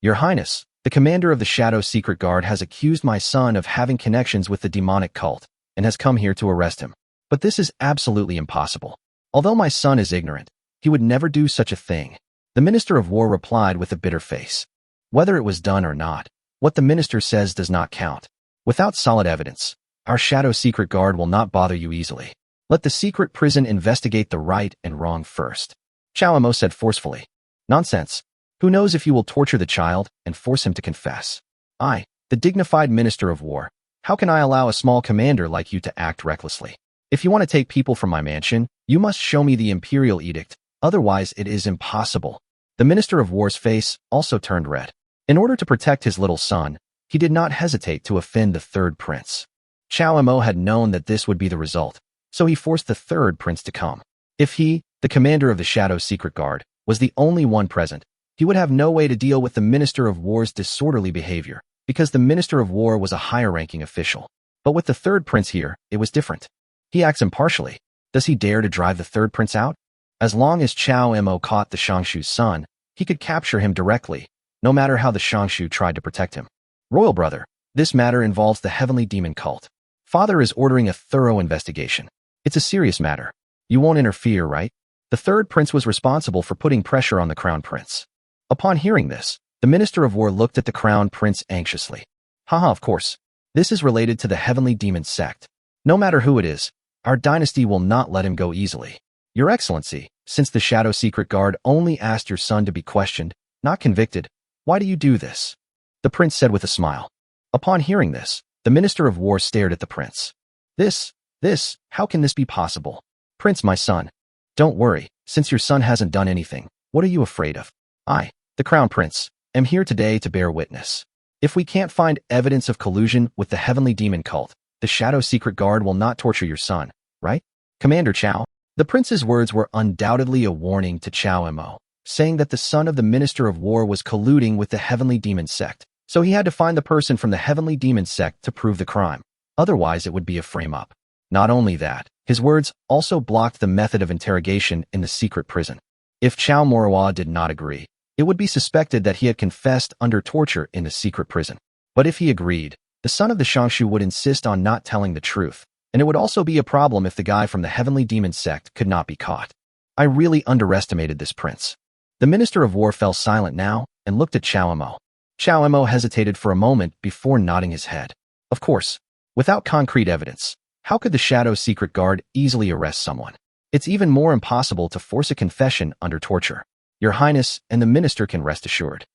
Your Highness, the commander of the Shadow Secret Guard has accused my son of having connections with the demonic cult and has come here to arrest him. But this is absolutely impossible. Although my son is ignorant, he would never do such a thing. The Minister of War replied with a bitter face. Whether it was done or not, what the minister says does not count. Without solid evidence, our Shadow Secret Guard will not bother you easily. Let the secret prison investigate the right and wrong first. Chow Mo said forcefully. Nonsense. Who knows if you will torture the child and force him to confess? I, the dignified Minister of War, how can I allow a small commander like you to act recklessly? If you want to take people from my mansion, you must show me the imperial edict, otherwise it is impossible. The Minister of War's face also turned red. In order to protect his little son, he did not hesitate to offend the third prince. Chow Mo had known that this would be the result, so he forced the third prince to come. If he, the commander of the Shadow Secret Guard, was the only one present, he would have no way to deal with the Minister of War's disorderly behavior, because the Minister of War was a higher-ranking official. But with the third prince here, it was different. He acts impartially. Does he dare to drive the third prince out? As long as Chao Mo caught the Shangshu's son, he could capture him directly, no matter how the Shangshu tried to protect him. Royal brother, this matter involves the heavenly demon cult. Father is ordering a thorough investigation. It's a serious matter. You won't interfere, right? The third prince was responsible for putting pressure on the crown prince. Upon hearing this, the Minister of War looked at the crown prince anxiously. Haha, of course. This is related to the heavenly demon sect. No matter who it is, our dynasty will not let him go easily. Your Excellency, since the Shadow Secret Guard only asked your son to be questioned, not convicted, why do you do this? The prince said with a smile. Upon hearing this, the Minister of War stared at the prince. How can this be possible? Prince, my son. Don't worry, since your son hasn't done anything, what are you afraid of? I, the Crown Prince, am here today to bear witness. If we can't find evidence of collusion with the heavenly demon cult, the Shadow Secret Guard will not torture your son, right? Commander Chao. The prince's words were undoubtedly a warning to Chao Mo, saying that the son of the Minister of War was colluding with the heavenly demon sect, so he had to find the person from the heavenly demon sect to prove the crime. Otherwise, it would be a frame-up. Not only that, his words also blocked the method of interrogation in the secret prison. If Chao Morwa did not agree, it would be suspected that he had confessed under torture in the secret prison. But if he agreed, the son of the Shangshu would insist on not telling the truth, and it would also be a problem if the guy from the heavenly demon sect could not be caught. I really underestimated this prince. The Minister of War fell silent now and looked at Chao Mo. Chao Mo hesitated for a moment before nodding his head. Of course, without concrete evidence, how could the Shadow Secret Guard easily arrest someone? It's even more impossible to force a confession under torture. Your Highness and the Minister can rest assured.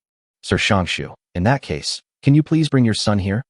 Sir Shangshu, in that case, can you please bring your son here?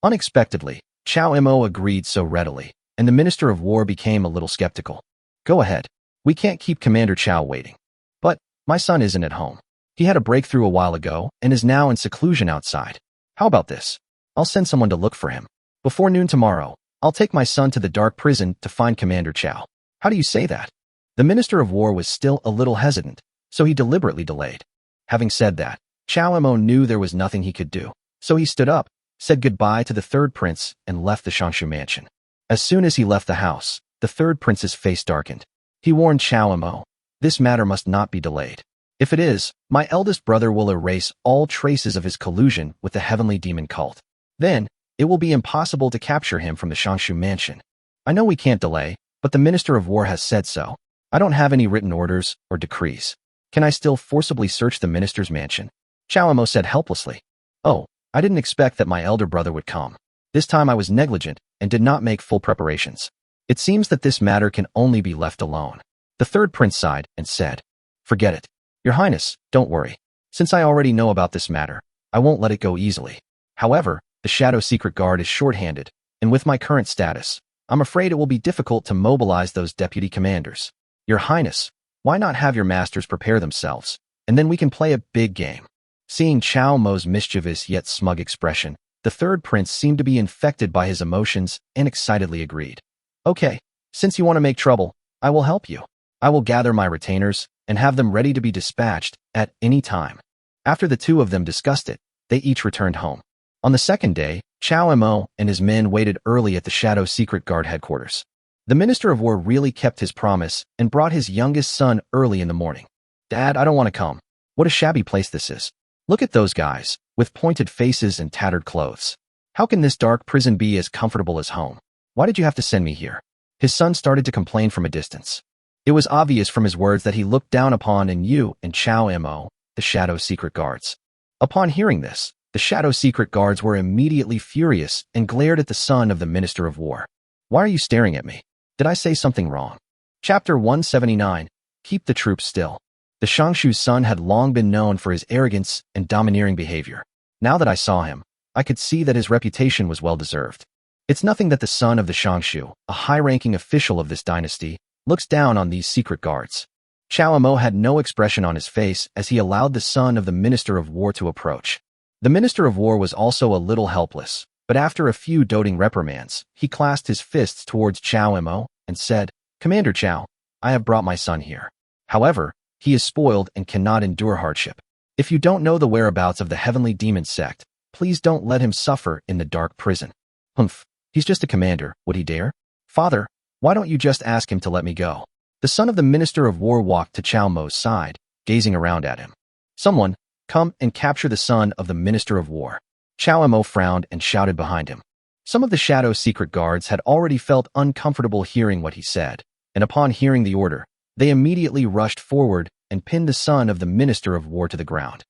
Unexpectedly, Chao Mo agreed so readily, and the Minister of War became a little skeptical. Go ahead. We can't keep Commander Chao waiting. But my son isn't at home. He had a breakthrough a while ago and is now in seclusion outside. How about this? I'll send someone to look for him. Before noon tomorrow, I'll take my son to the dark prison to find Commander Chao. How do you say that? The Minister of War was still a little hesitant, so he deliberately delayed. Having said that, Chao Mo knew there was nothing he could do, so he stood up, said goodbye to the third prince, and left the Shangshu mansion. As soon as he left the house, the third prince's face darkened. He warned Chao Mo, this matter must not be delayed. If it is, my eldest brother will erase all traces of his collusion with the heavenly demon cult. Then, it will be impossible to capture him from the Shangshu mansion. I know we can't delay, but the Minister of War has said so. I don't have any written orders or decrees. Can I still forcibly search the minister's mansion? Chao Mo said helplessly. Oh, I didn't expect that my elder brother would come. This time I was negligent and did not make full preparations. It seems that this matter can only be left alone. The third prince sighed and said, forget it. Your Highness, don't worry. Since I already know about this matter, I won't let it go easily. However, the Shadow Secret Guard is short-handed, and with my current status, I'm afraid it will be difficult to mobilize those deputy commanders. Your Highness, why not have your masters prepare themselves, and then we can play a big game. Seeing Chao Mo's mischievous yet smug expression, the third prince seemed to be infected by his emotions and excitedly agreed. Okay, since you want to make trouble, I will help you. I will gather my retainers and have them ready to be dispatched at any time. After the two of them discussed it, they each returned home. On the second day, Chao Mo and his men waited early at the Shadow Secret Guard headquarters. The Minister of War really kept his promise and brought his youngest son early in the morning. Dad, I don't want to come. What a shabby place this is. Look at those guys, with pointed faces and tattered clothes. How can this dark prison be as comfortable as home? Why did you have to send me here? His son started to complain from a distance. It was obvious from his words that he looked down upon you and Chao Mo, the Shadow Secret Guards. Upon hearing this, the Shadow Secret Guards were immediately furious and glared at the son of the Minister of War. Why are you staring at me? Did I say something wrong? Chapter 179, Keep the Troops Still. The Shangshu's son had long been known for his arrogance and domineering behavior. Now that I saw him, I could see that his reputation was well-deserved. It's nothing that the son of the Shangshu, a high-ranking official of this dynasty, looks down on these secret guards. Chao Mo had no expression on his face as he allowed the son of the Minister of War to approach. The Minister of War was also a little helpless, but after a few doting reprimands, he clasped his fists towards Chao Mo and said, Commander Chao, I have brought my son here. However, he is spoiled and cannot endure hardship. If you don't know the whereabouts of the heavenly demon sect, please don't let him suffer in the dark prison. Humph, He's just a commander. Would he dare? Father, why don't you just ask him to let me go? The son of the Minister of War walked to Chao Mo's side, gazing around at him. Someone, come and capture the son of the Minister of War. Chao Mo frowned and shouted behind him. Some of the Shadow's secret guards had already felt uncomfortable hearing what he said, and upon hearing the order, they immediately rushed forward and pinned the son of the Minister of War to the ground.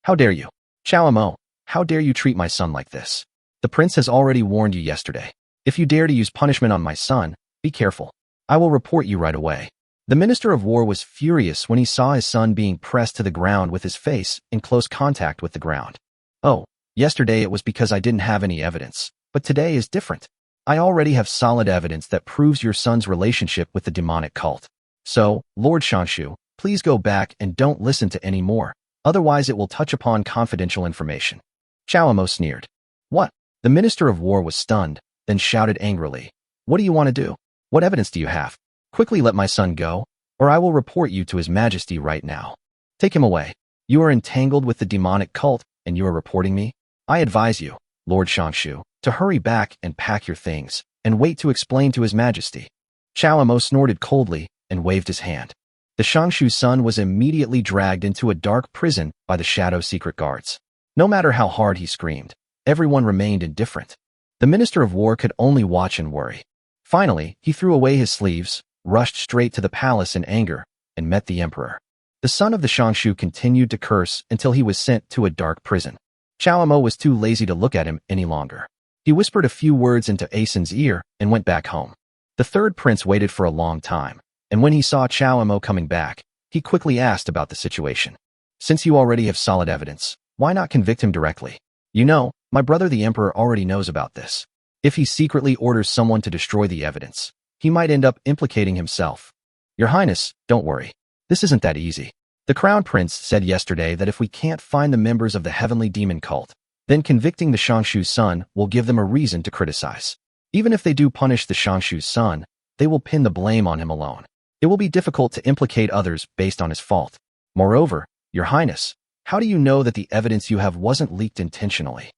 How dare you? Chao Mo, how dare you treat my son like this? The prince has already warned you yesterday. If you dare to use punishment on my son, be careful. I will report you right away. The Minister of War was furious when he saw his son being pressed to the ground with his face in close contact with the ground. Oh, yesterday it was because I didn't have any evidence, but today is different. I already have solid evidence that proves your son's relationship with the demonic cult. So, Lord Shanshu, please go back and don't listen to any more, otherwise it will touch upon confidential information. Chao Mo sneered. What? The Minister of War was stunned, then shouted angrily. What do you want to do? What evidence do you have? Quickly let my son go, or I will report you to His Majesty right now. Take him away. You are entangled with the demonic cult, and you are reporting me? I advise you, Lord Shanshu, to hurry back and pack your things, and wait to explain to His Majesty. Chao Mo snorted coldly and waved his hand. The Shanshu's son was immediately dragged into a dark prison by the Shadow secret guards. No matter how hard he screamed, everyone remained indifferent. The Minister of War could only watch and worry. Finally, he threw away his sleeves, rushed straight to the palace in anger, and met the emperor. The son of the Shanshu continued to curse until he was sent to a dark prison. Chao Mo was too lazy to look at him any longer. He whispered a few words into Asen's ear and went back home. The third prince waited for a long time, and when he saw Chao Mo coming back, he quickly asked about the situation. Since you already have solid evidence, why not convict him directly? You know, my brother the emperor already knows about this. If he secretly orders someone to destroy the evidence, he might end up implicating himself. Your Highness, don't worry. This isn't that easy. The Crown Prince said yesterday that if we can't find the members of the Heavenly Demon Cult, then convicting the Shanshu's son will give them a reason to criticize. Even if they do punish the Shanshu's son, they will pin the blame on him alone. It will be difficult to implicate others based on his fault. Moreover, Your Highness, how do you know that the evidence you have wasn't leaked intentionally?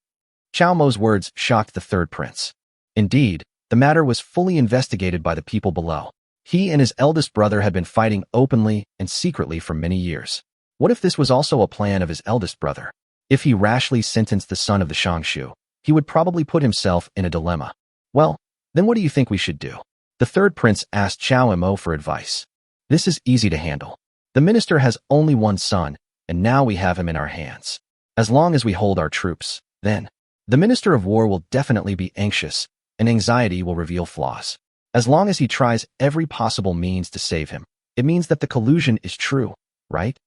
Chao Mo's words shocked the third prince. Indeed, the matter was fully investigated by the people below. He and his eldest brother had been fighting openly and secretly for many years. What if this was also a plan of his eldest brother? If he rashly sentenced the son of the Shanshu, he would probably put himself in a dilemma. Well, then what do you think we should do? The third prince asked Chao Mo for advice. This is easy to handle. The minister has only one son, and now we have him in our hands. As long as we hold our troops, then the Minister of War will definitely be anxious, and anxiety will reveal flaws. As long as he tries every possible means to save him, it means that the collusion is true, right?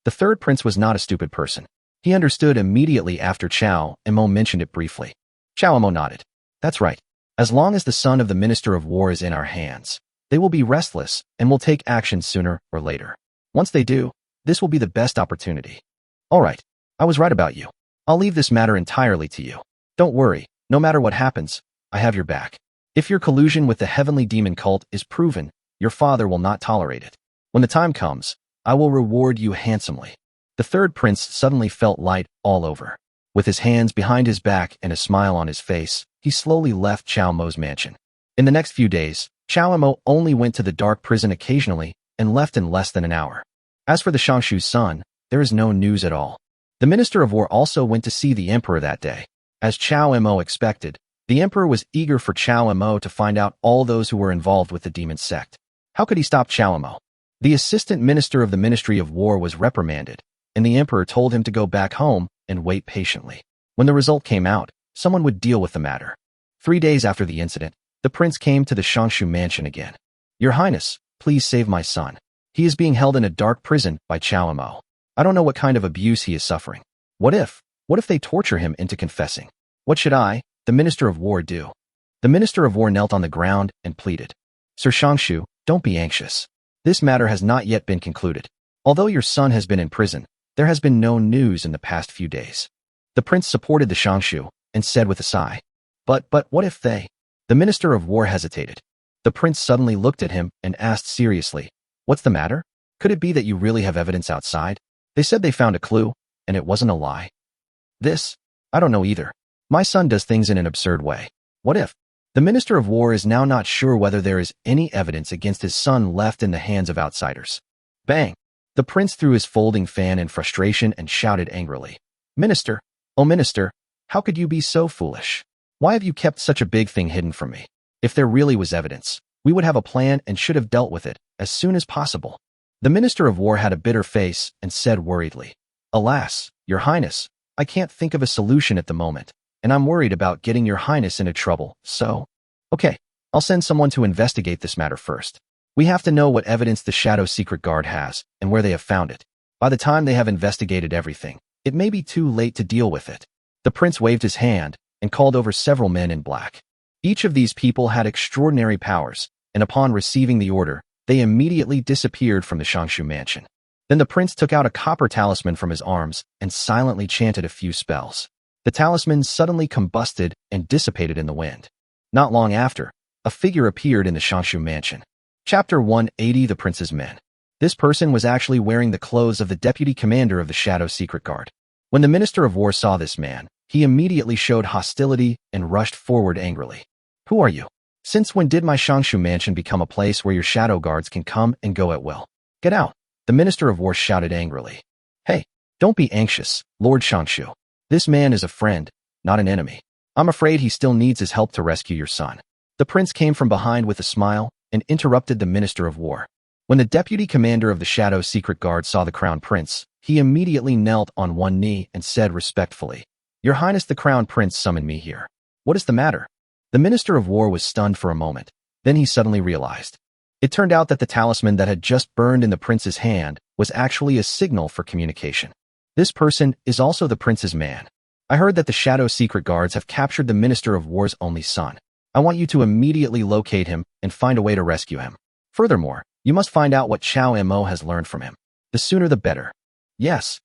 The third prince was not a stupid person. He understood immediately after Chao Mo mentioned it briefly. Chao Mo nodded. That's right. As long as the son of the Minister of War is in our hands, they will be restless and will take action sooner or later. Once they do, this will be the best opportunity. All right, I was right about you. I'll leave this matter entirely to you. Don't worry, no matter what happens, I have your back. If your collusion with the Heavenly Demon Cult is proven, your father will not tolerate it. When the time comes, I will reward you handsomely. The third prince suddenly felt light all over. With his hands behind his back and a smile on his face, he slowly left Chao Mo's mansion. In the next few days, Chao Mo only went to the dark prison occasionally and left in less than an hour. As for the Shanshu's son, there is no news at all. The Minister of War also went to see the emperor that day. As Chao Mo expected, the emperor was eager for Chao Mo to find out all those who were involved with the demon sect. How could he stop Chao Mo? The assistant minister of the Ministry of War was reprimanded, and the emperor told him to go back home and wait patiently. When the result came out, someone would deal with the matter. 3 days after the incident, the prince came to the Shanshu mansion again. Your Highness, please save my son. He is being held in a dark prison by Chao Mo. I don't know what kind of abuse he is suffering. What if they torture him into confessing? What should I, the Minister of War, do? The Minister of War knelt on the ground and pleaded. Sir Shanshu, don't be anxious. This matter has not yet been concluded. Although your son has been in prison, there has been no news in the past few days. The prince supported the Shanshu and said with a sigh, But what if they? The Minister of War hesitated. The prince suddenly looked at him and asked seriously, What's the matter? Could it be that you really have evidence outside? They said they found a clue, and it wasn't a lie. I don't know either. My son does things in an absurd way. What if? The Minister of War is now not sure whether there is any evidence against his son left in the hands of outsiders. Bang! The prince threw his folding fan in frustration and shouted angrily. Minister, oh minister, how could you be so foolish? Why have you kept such a big thing hidden from me? If there really was evidence, we would have a plan and should have dealt with it as soon as possible. The Minister of War had a bitter face and said worriedly, Alas, Your Highness, I can't think of a solution at the moment, and I'm worried about getting Your Highness into trouble, so… Okay, I'll send someone to investigate this matter first. We have to know what evidence the Shadow Secret Guard has and where they have found it. By the time they have investigated everything, it may be too late to deal with it. The prince waved his hand and called over several men in black. Each of these people had extraordinary powers, and upon receiving the order, they immediately disappeared from the Shangshu mansion. Then the prince took out a copper talisman from his arms and silently chanted a few spells. The talisman suddenly combusted and dissipated in the wind. Not long after, a figure appeared in the Shangshu mansion. Chapter 180: The Prince's Men. This person was actually wearing the clothes of the deputy commander of the Shadow Secret Guard. When the Minister of War saw this man, he immediately showed hostility and rushed forward angrily. Who are you? Since when did my Shangshu mansion become a place where your shadow guards can come and go at will? Get out! The Minister of War shouted angrily. Hey, don't be anxious, Lord Shangshu. This man is a friend, not an enemy. I'm afraid he still needs his help to rescue your son. The prince came from behind with a smile and interrupted the Minister of War. When the deputy commander of the Shadow Secret Guard saw the Crown Prince, he immediately knelt on one knee and said respectfully, Your Highness the Crown Prince summoned me here. What is the matter? The Minister of War was stunned for a moment. Then he suddenly realized. It turned out that the talisman that had just burned in the prince's hand was actually a signal for communication. This person is also the prince's man. I heard that the Shadow Secret Guards have captured the Minister of War's only son. I want you to immediately locate him and find a way to rescue him. Furthermore, you must find out what Chao Mo has learned from him. The sooner the better. Yes.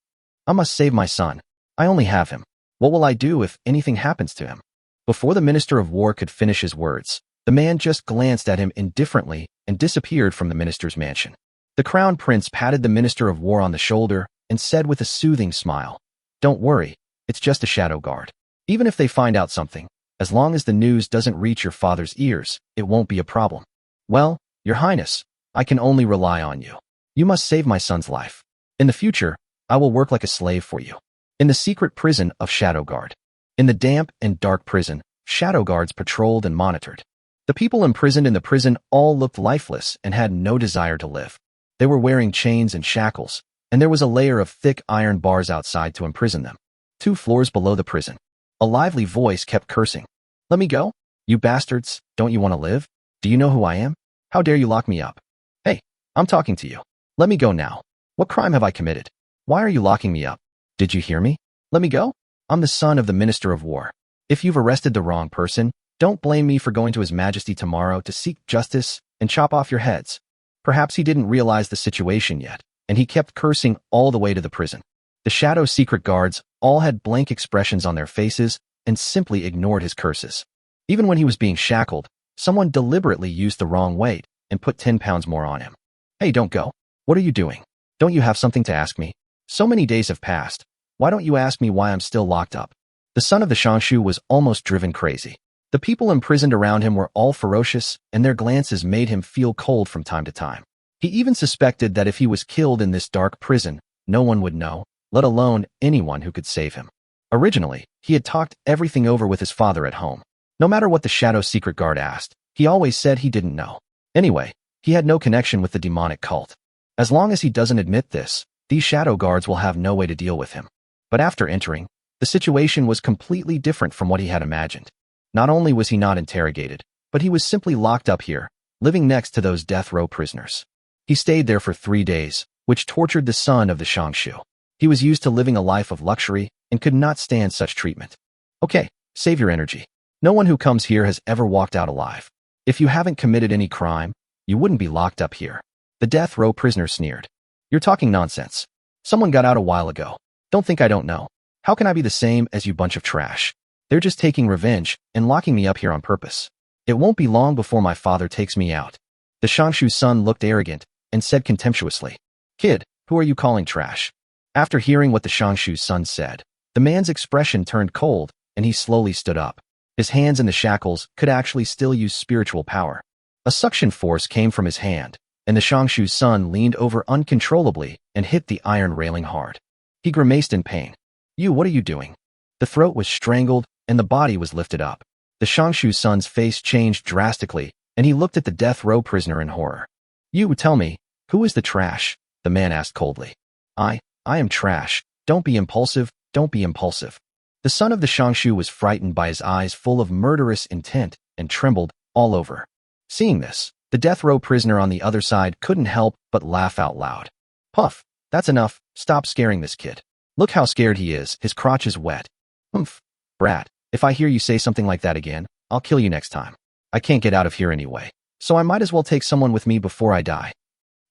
I must save my son. I only have him. What will I do if anything happens to him? Before the Minister of War could finish his words, the man just glanced at him indifferently and disappeared from the minister's mansion. The Crown Prince patted the Minister of War on the shoulder and said with a soothing smile, Don't worry, it's just a shadow guard. Even if they find out something, as long as the news doesn't reach your father's ears, it won't be a problem. Well, Your Highness, I can only rely on you. You must save my son's life. In the future, I will work like a slave for you. In the secret prison of Shadow Guard. In the damp and dark prison, shadow guards patrolled and monitored. The people imprisoned in the prison all looked lifeless and had no desire to live. They were wearing chains and shackles, and there was a layer of thick iron bars outside to imprison them. 2 floors below the prison, a lively voice kept cursing. Let me go? You bastards, don't you want to live? Do you know who I am? How dare you lock me up? Hey, I'm talking to you. Let me go now. What crime have I committed? Why are you locking me up? Did you hear me? Let me go? I'm the son of the Minister of War. If you've arrested the wrong person, don't blame me for going to His Majesty tomorrow to seek justice and chop off your heads. Perhaps he didn't realize the situation yet, and he kept cursing all the way to the prison. The Shadow Secret Guards all had blank expressions on their faces and simply ignored his curses. Even when he was being shackled, someone deliberately used the wrong weight and put 10 pounds more on him. Hey, don't go. What are you doing? Don't you have something to ask me? So many days have passed. Why don't you ask me why I'm still locked up? The son of the Shangshu was almost driven crazy. The people imprisoned around him were all ferocious, and their glances made him feel cold from time to time. He even suspected that if he was killed in this dark prison, no one would know, let alone anyone who could save him. Originally, he had talked everything over with his father at home. No matter what the Shadow Secret Guard asked, he always said he didn't know. Anyway, he had no connection with the demonic cult. As long as he doesn't admit this, these shadow guards will have no way to deal with him. But after entering, the situation was completely different from what he had imagined. Not only was he not interrogated, but he was simply locked up here, living next to those death row prisoners. He stayed there for 3 days, which tortured the son of the Shangshu. He was used to living a life of luxury and could not stand such treatment. Okay, save your energy. No one who comes here has ever walked out alive. If you haven't committed any crime, you wouldn't be locked up here. The death row prisoner sneered. You're talking nonsense. Someone got out a while ago. Don't think I don't know. How can I be the same as you bunch of trash? They're just taking revenge and locking me up here on purpose. It won't be long before my father takes me out. The Shangshu's son looked arrogant and said contemptuously, Kid, who are you calling trash? After hearing what the Shangshu's son said, the man's expression turned cold and he slowly stood up. His hands in the shackles could actually still use spiritual power. A suction force came from his hand, and the Shangshu's son leaned over uncontrollably and hit the iron railing hard. He grimaced in pain. "You, what are you doing?" The throat was strangled, and the body was lifted up. The Shangshu's son's face changed drastically, and he looked at the death row prisoner in horror. "You, tell me, who is the trash?" the man asked coldly. I am trash. Don't be impulsive, don't be impulsive." The son of the Shangshu was frightened by his eyes full of murderous intent and trembled all over. Seeing this, the death row prisoner on the other side couldn't help but laugh out loud. "Puff, that's enough. Stop scaring this kid. Look how scared he is. His crotch is wet. Humph. Brat, if I hear you say something like that again, I'll kill you next time. I can't get out of here anyway, so I might as well take someone with me before I die."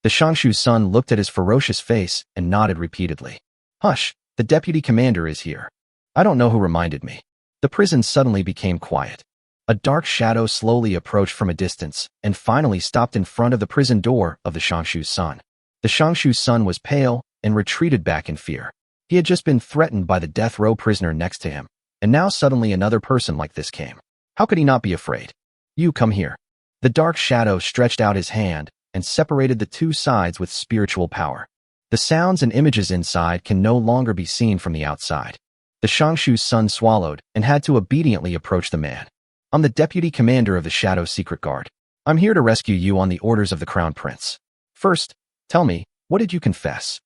The Shangshu's son looked at his ferocious face and nodded repeatedly. "Hush, the deputy commander is here. I don't know who reminded me." The prison suddenly became quiet. A dark shadow slowly approached from a distance and finally stopped in front of the prison door of the Shangshu's son. The Shangshu's son was pale and retreated back in fear. He had just been threatened by the death row prisoner next to him, and now suddenly another person like this came. How could he not be afraid? "You come here." The dark shadow stretched out his hand and separated the two sides with spiritual power. The sounds and images inside can no longer be seen from the outside. The Shangshu's son swallowed and had to obediently approach the man. "I'm the deputy commander of the Shadow Secret Guard. I'm here to rescue you on the orders of the Crown Prince. First, tell me, what did you confess?"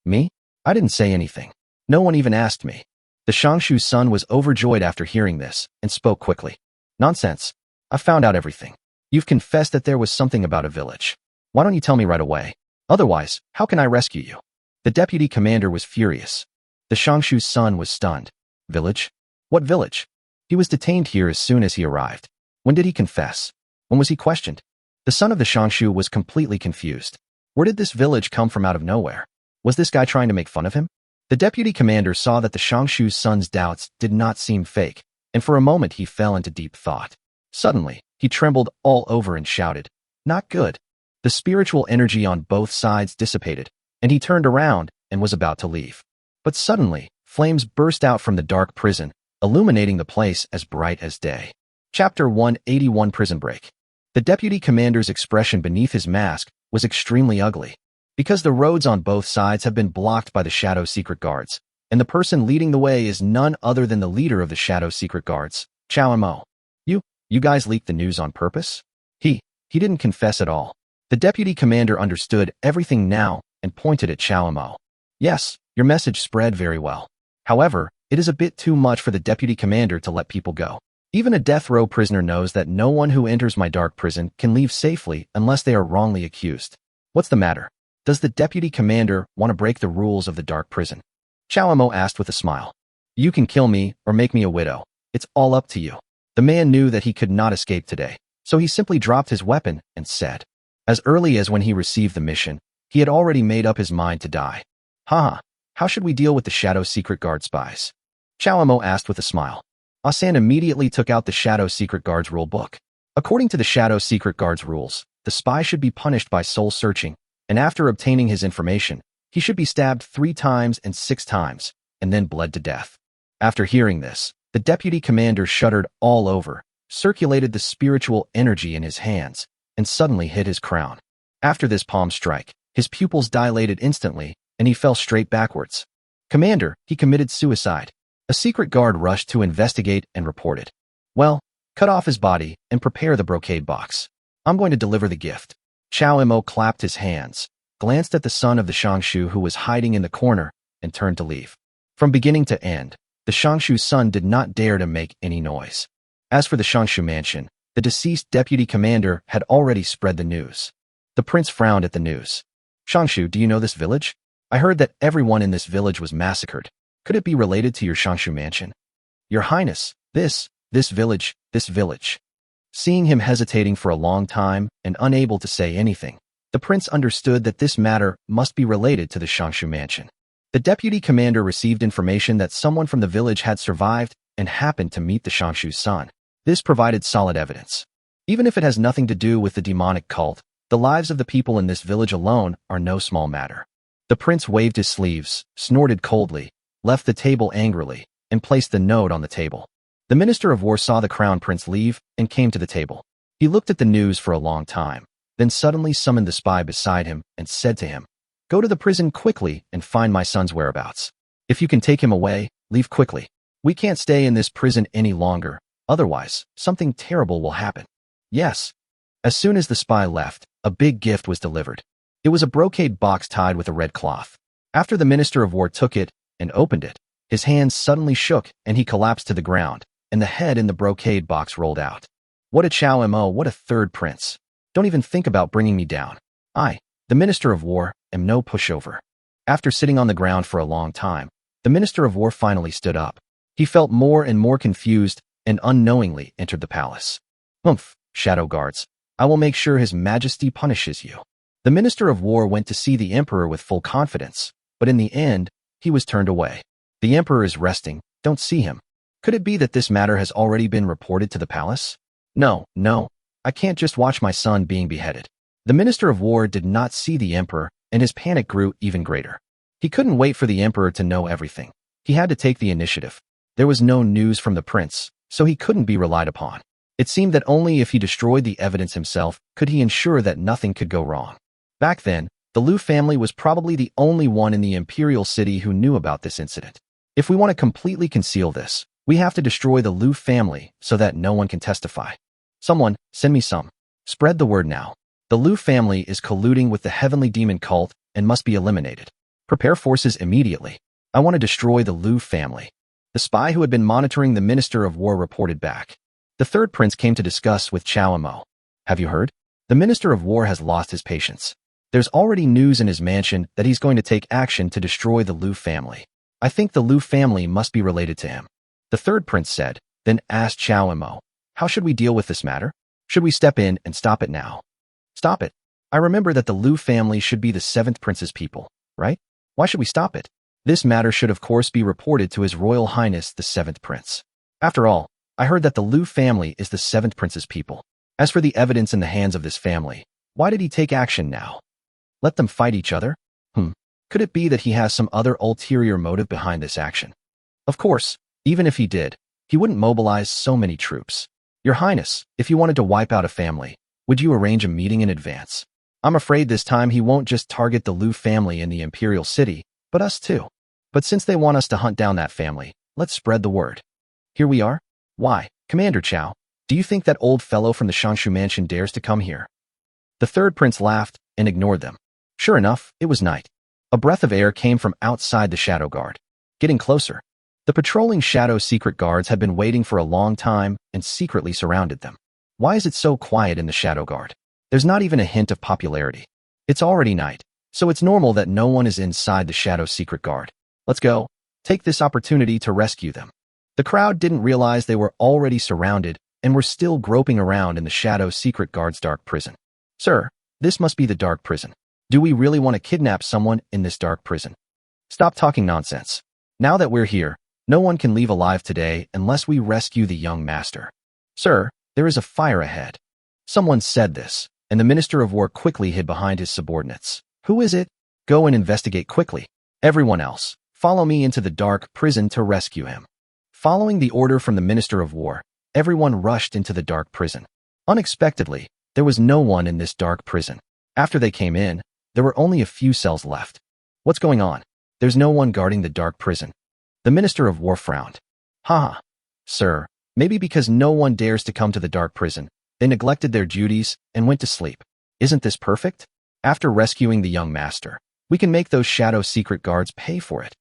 "Me? I didn't say anything. No one even asked me." The Shangshu's son was overjoyed after hearing this and spoke quickly. "Nonsense. I found out everything. You've confessed that there was something about a village. Why don't you tell me right away? Otherwise, how can I rescue you?" The deputy commander was furious. The Shangshu's son was stunned. "Village? What village? He was detained here as soon as he arrived. When did he confess? When was he questioned?" The son of the Shangshu was completely confused. Where did this village come from out of nowhere? Was this guy trying to make fun of him? The deputy commander saw that the Shangshu's son's doubts did not seem fake, and for a moment he fell into deep thought. Suddenly, he trembled all over and shouted, "Not good." The spiritual energy on both sides dissipated, and he turned around and was about to leave. But suddenly, flames burst out from the dark prison, illuminating the place as bright as day. Chapter 181 Prison Break. The deputy commander's expression beneath his mask was extremely ugly. Because the roads on both sides have been blocked by the Shadow Secret Guards, and the person leading the way is none other than the leader of the Shadow Secret Guards, Chow Mo. You guys leaked the news on purpose?" He didn't confess at all. The deputy commander understood everything now and pointed at Chow Mo. "Yes, your message spread very well. However, it is a bit too much for the deputy commander to let people go. Even a death row prisoner knows that no one who enters my dark prison can leave safely unless they are wrongly accused. What's the matter? Does the deputy commander want to break the rules of the dark prison?" Chow Mo asked with a smile. "You can kill me or make me a widow. It's all up to you." The man knew that he could not escape today, so he simply dropped his weapon and said, as early as when he received the mission, he had already made up his mind to die. "Haha, how should we deal with the Shadow Secret Guard spies?" Chow Mo asked with a smile. Asan immediately took out the Shadow Secret Guard's rule book. According to the Shadow Secret Guard's rules, the spy should be punished by soul searching, and after obtaining his information, he should be stabbed 3 times and 6 times, and then bled to death. After hearing this, the deputy commander shuddered all over, circulated the spiritual energy in his hands, and suddenly hit his crown. After this palm strike, his pupils dilated instantly, and he fell straight backwards. "Commander, he committed suicide." A secret guard rushed to investigate and reported. "Well, cut off his body and prepare the brocade box. I'm going to deliver the gift." Chow Mo clapped his hands, glanced at the son of the Shangshu who was hiding in the corner, and turned to leave. From beginning to end, the Shangshu's son did not dare to make any noise. As for the Shangshu mansion, the deceased deputy commander had already spread the news. The prince frowned at the news. "Shangshu, do you know this village? I heard that everyone in this village was massacred. Could it be related to your Shangshu mansion?" "Your Highness, this village. Seeing him hesitating for a long time and unable to say anything, the prince understood that this matter must be related to the Shangshu mansion. The deputy commander received information that someone from the village had survived and happened to meet the Shangshu's son. This provided solid evidence. Even if it has nothing to do with the demonic cult, the lives of the people in this village alone are no small matter. The prince waved his sleeves, snorted coldly, left the table angrily, and placed the note on the table. The Minister of War saw the Crown Prince leave and came to the table. He looked at the news for a long time, then suddenly summoned the spy beside him and said to him, "Go to the prison quickly and find my son's whereabouts. If you can take him away, leave quickly. We can't stay in this prison any longer, otherwise, something terrible will happen." Yes. As soon as the spy left, a big gift was delivered. It was a brocade box tied with a red cloth. After the Minister of War took it and opened it, his hands suddenly shook and he collapsed to the ground, and the head in the brocade box rolled out. What a chow mo, what a third prince. Don't even think about bringing me down. I, the Minister of War, am no pushover. After sitting on the ground for a long time, the Minister of War finally stood up. He felt more and more confused and unknowingly entered the palace. "Humph, shadow guards. I will make sure His Majesty punishes you." The Minister of War went to see the Emperor with full confidence, but in the end, he was turned away. "The Emperor is resting, don't see him." Could it be that this matter has already been reported to the palace? No, I can't just watch my son being beheaded. The Minister of War did not see the Emperor, and his panic grew even greater. He couldn't wait for the Emperor to know everything. He had to take the initiative. There was no news from the prince, so he couldn't be relied upon. It seemed that only if he destroyed the evidence himself could he ensure that nothing could go wrong. Back then, the Liu family was probably the only one in the imperial city who knew about this incident. If we want to completely conceal this, we have to destroy the Liu family so that no one can testify. Someone, send me some. Spread the word now. The Liu family is colluding with the heavenly demon cult and must be eliminated. Prepare forces immediately. I want to destroy the Liu family. The spy who had been monitoring the Minister of War reported back. The third prince came to discuss with Chao Mo. Have you heard? The Minister of War has lost his patience. There's already news in his mansion that he's going to take action to destroy the Liu family. I think the Liu family must be related to him. The third prince said, then asked Chao Mo, how should we deal with this matter? Should we step in and stop it now? Stop it. I remember that the Liu family should be the seventh prince's people, right? Why should we stop it? This matter should of course be reported to His Royal Highness the seventh prince. After all, I heard that the Liu family is the seventh prince's people. As for the evidence in the hands of this family, why did he take action now? Let them fight each other? Could it be that he has some other ulterior motive behind this action? Of course, even if he did, he wouldn't mobilize so many troops. Your Highness, if you wanted to wipe out a family, would you arrange a meeting in advance? I'm afraid this time he won't just target the Liu family in the imperial city, but us too. But since they want us to hunt down that family, let's spread the word. Here we are. Why, Commander Chao, do you think that old fellow from the Shangshu mansion dares to come here? The third prince laughed and ignored them. Sure enough, it was night. A breath of air came from outside the shadow guard. Getting closer. The patrolling shadow secret guards had been waiting for a long time and secretly surrounded them. Why is it so quiet in the shadow guard? There's not even a hint of popularity. It's already night, so it's normal that no one is inside the shadow secret guard. Let's go. Take this opportunity to rescue them. The crowd didn't realize they were already surrounded and were still groping around in the shadow secret guard's dark prison. Sir, this must be the dark prison. Do we really want to kidnap someone in this dark prison? Stop talking nonsense. Now that we're here, no one can leave alive today unless we rescue the young master. Sir, there is a fire ahead. Someone said this, and the Minister of War quickly hid behind his subordinates. Who is it? Go and investigate quickly. Everyone else, follow me into the dark prison to rescue him. Following the order from the Minister of War, everyone rushed into the dark prison. Unexpectedly, there was no one in this dark prison. After they came in, there were only a few cells left. What's going on? There's no one guarding the dark prison. The Minister of War frowned. Haha. Sir, maybe because no one dares to come to the dark prison, they neglected their duties and went to sleep. Isn't this perfect? After rescuing the young master, we can make those shadow secret guards pay for it.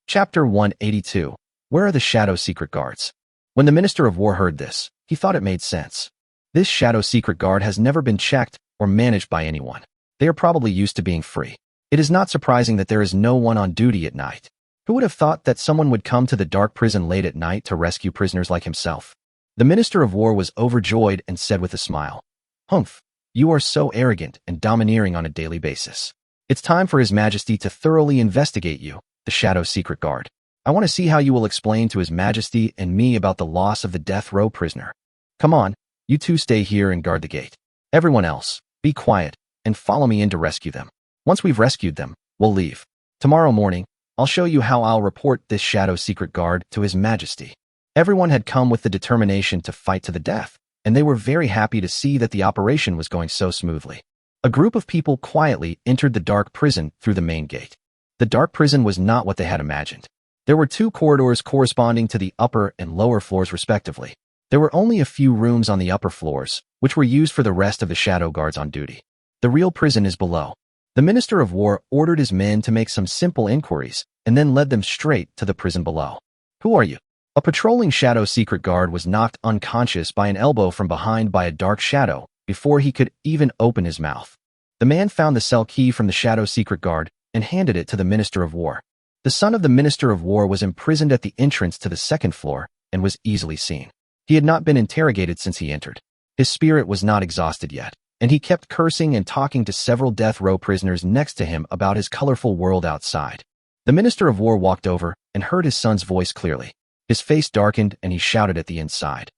Chapter 182. Where are the shadow secret guards? When the Minister of War heard this, he thought it made sense. This shadow secret guard has never been checked or managed by anyone. They are probably used to being free. It is not surprising that there is no one on duty at night. Who would have thought that someone would come to the dark prison late at night to rescue prisoners like himself? The Minister of War was overjoyed and said with a smile, Humph, you are so arrogant and domineering on a daily basis. It's time for His Majesty to thoroughly investigate you, the Shadow Secret Guard. I want to see how you will explain to His Majesty and me about the loss of the death row prisoner. Come on, you two stay here and guard the gate. Everyone else, be quiet and follow me in to rescue them. Once we've rescued them, we'll leave. Tomorrow morning, I'll show you how I'll report this Shadow Secret Guard to His Majesty. Everyone had come with the determination to fight to the death, and they were very happy to see that the operation was going so smoothly. A group of people quietly entered the dark prison through the main gate. The dark prison was not what they had imagined. There were 2 corridors corresponding to the upper and lower floors respectively. There were only a few rooms on the upper floors, which were used for the rest of the shadow guards on duty. The real prison is below. The Minister of War ordered his men to make some simple inquiries and then led them straight to the prison below. Who are you? A patrolling shadow secret guard was knocked unconscious by an elbow from behind by a dark shadow before he could even open his mouth. The man found the cell key from the shadow secret guard and handed it to the Minister of War. The son of the Minister of War was imprisoned at the entrance to the 2nd floor and was easily seen. He had not been interrogated since he entered. His spirit was not exhausted yet, and he kept cursing and talking to several death row prisoners next to him about his colorful world outside. The Minister of War walked over and heard his son's voice clearly. His face darkened and he shouted at the inside.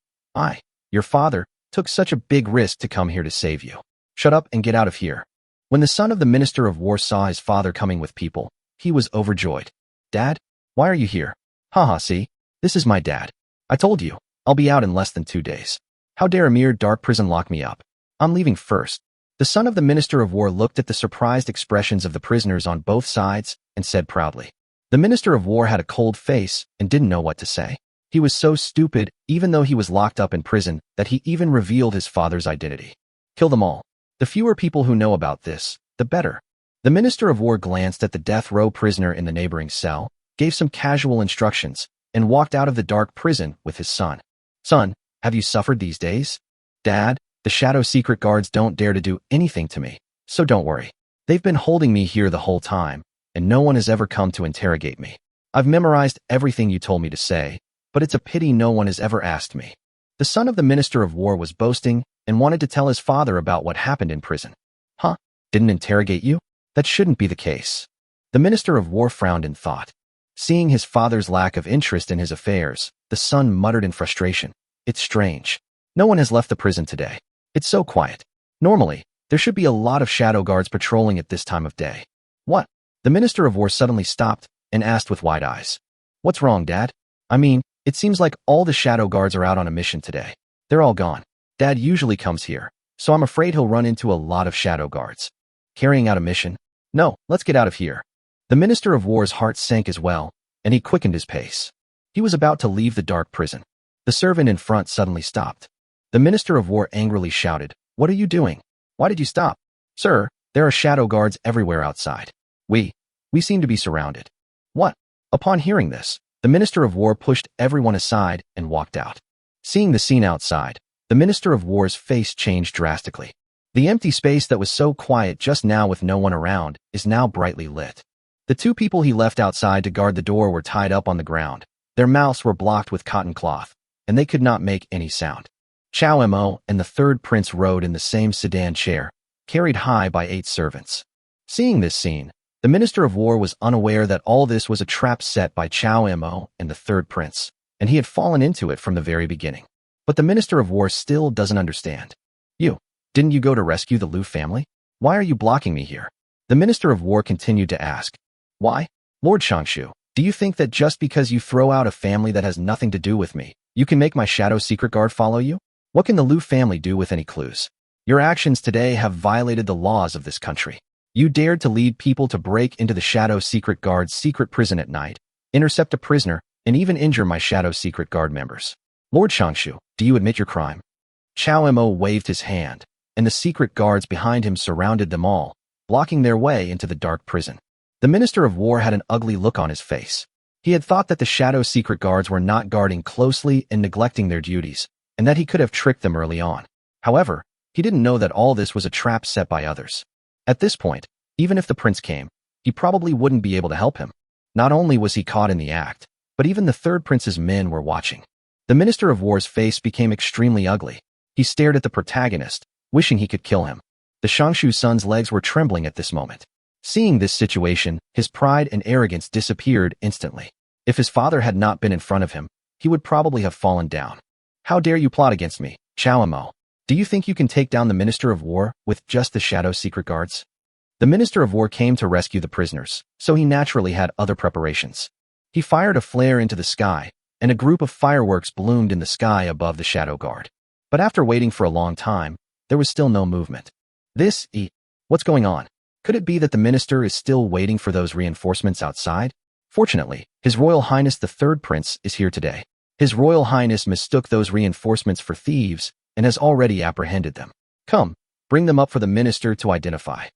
Your father, took such a big risk to come here to save you. Shut up and get out of here. When the son of the Minister of War saw his father coming with people, he was overjoyed. Dad, why are you here? Haha, see, this is my dad. I told you. I'll be out in less than 2 days. How dare a mere dark prison lock me up? I'm leaving first. The son of the Minister of War looked at the surprised expressions of the prisoners on both sides and said proudly. The Minister of War had a cold face and didn't know what to say. He was so stupid, even though he was locked up in prison, that he even revealed his father's identity. Kill them all. The fewer people who know about this, the better. The Minister of War glanced at the death row prisoner in the neighboring cell, gave some casual instructions, and walked out of the dark prison with his son. Son, have you suffered these days? Dad, the shadow secret guards don't dare to do anything to me, so don't worry. They've been holding me here the whole time, and no one has ever come to interrogate me. I've memorized everything you told me to say, but it's a pity no one has ever asked me. The son of the Minister of War was boasting and wanted to tell his father about what happened in prison. Huh? Didn't interrogate you? That shouldn't be the case. The Minister of War frowned in thought. Seeing his father's lack of interest in his affairs, the son muttered in frustration. It's strange. No one has left the prison today. It's so quiet. Normally, there should be a lot of shadow guards patrolling at this time of day. What? The Minister of War suddenly stopped and asked with wide eyes. What's wrong, Dad? I mean, it seems like all the shadow guards are out on a mission today. They're all gone. Dad usually comes here, so I'm afraid he'll run into a lot of shadow guards. Carrying out a mission? No, let's get out of here. The Minister of War's heart sank as well, and he quickened his pace. He was about to leave the dark prison. The servant in front suddenly stopped. The Minister of War angrily shouted, What are you doing? Why did you stop? Sir, there are shadow guards everywhere outside. We seem to be surrounded. What? Upon hearing this, the Minister of War pushed everyone aside and walked out. Seeing the scene outside, the Minister of War's face changed drastically. The empty space that was so quiet just now with no one around is now brightly lit. The 2 people he left outside to guard the door were tied up on the ground. Their mouths were blocked with cotton cloth, and they could not make any sound. Chow Mo and the 3rd prince rode in the same sedan chair, carried high by 8 servants. Seeing this scene, the Minister of War was unaware that all this was a trap set by Chow Mo and the 3rd prince, and he had fallen into it from the very beginning. But the Minister of War still doesn't understand. Didn't you go to rescue the Liu family? Why are you blocking me here? The Minister of War continued to ask. Why? Lord Shangshu, do you think that just because you throw out a family that has nothing to do with me, you can make my shadow secret guard follow you? What can the Liu family do with any clues? Your actions today have violated the laws of this country. You dared to lead people to break into the shadow secret guard's secret prison at night, intercept a prisoner, and even injure my shadow secret guard members. Lord Shangshu, do you admit your crime? Chow Mo waved his hand, and the secret guards behind him surrounded them all, blocking their way into the dark prison. The Minister of War had an ugly look on his face. He had thought that the shadow secret guards were not guarding closely and neglecting their duties, and that he could have tricked them early on. However, he didn't know that all this was a trap set by others. At this point, even if the prince came, he probably wouldn't be able to help him. Not only was he caught in the act, but even the 3rd prince's men were watching. The Minister of War's face became extremely ugly. He stared at the protagonist, wishing he could kill him. The Shangshu son's legs were trembling at this moment. Seeing this situation, his pride and arrogance disappeared instantly. If his father had not been in front of him, he would probably have fallen down. How dare you plot against me, Chow Mo? Do you think you can take down the Minister of War with just the shadow secret guards? The Minister of War came to rescue the prisoners, so he naturally had other preparations. He fired a flare into the sky, and a group of fireworks bloomed in the sky above the shadow guard. But after waiting for a long time, there was still no movement. What's going on? Could it be that the minister is still waiting for those reinforcements outside? Fortunately, His Royal Highness the Third Prince is here today. His Royal Highness mistook those reinforcements for thieves and has already apprehended them. Come, bring them up for the minister to identify.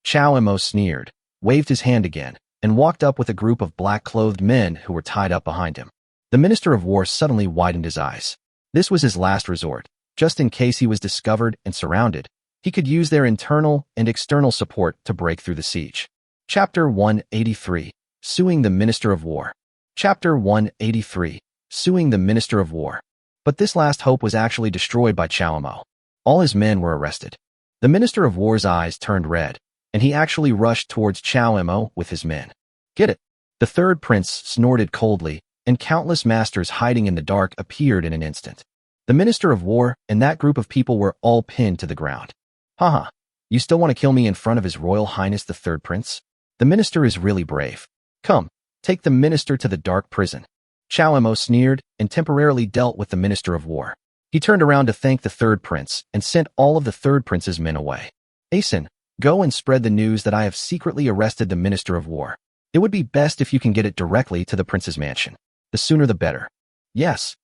Chow Mo sneered, waved his hand again, and walked up with a group of black-clothed men who were tied up behind him. The Minister of War suddenly widened his eyes. This was his last resort. Just in case he was discovered and surrounded, he could use their internal and external support to break through the siege. Chapter 183. Suing the Minister of War. Chapter 183. Suing the Minister of War. But this last hope was actually destroyed by Chow Mo. All his men were arrested. The Minister of War's eyes turned red, and he actually rushed towards Chow Mo with his men. Get it? The third prince snorted coldly, and countless masters hiding in the dark appeared in an instant. The Minister of War and that group of people were all pinned to the ground. Haha, you still want to kill me in front of His Royal Highness the Third Prince? The minister is really brave. Come, take the minister to the dark prison. Chow Mo sneered and temporarily dealt with the Minister of War. He turned around to thank the third prince and sent all of the third prince's men away. Asen, go and spread the news that I have secretly arrested the Minister of War. It would be best if you can get it directly to the prince's mansion. The sooner the better. Yes.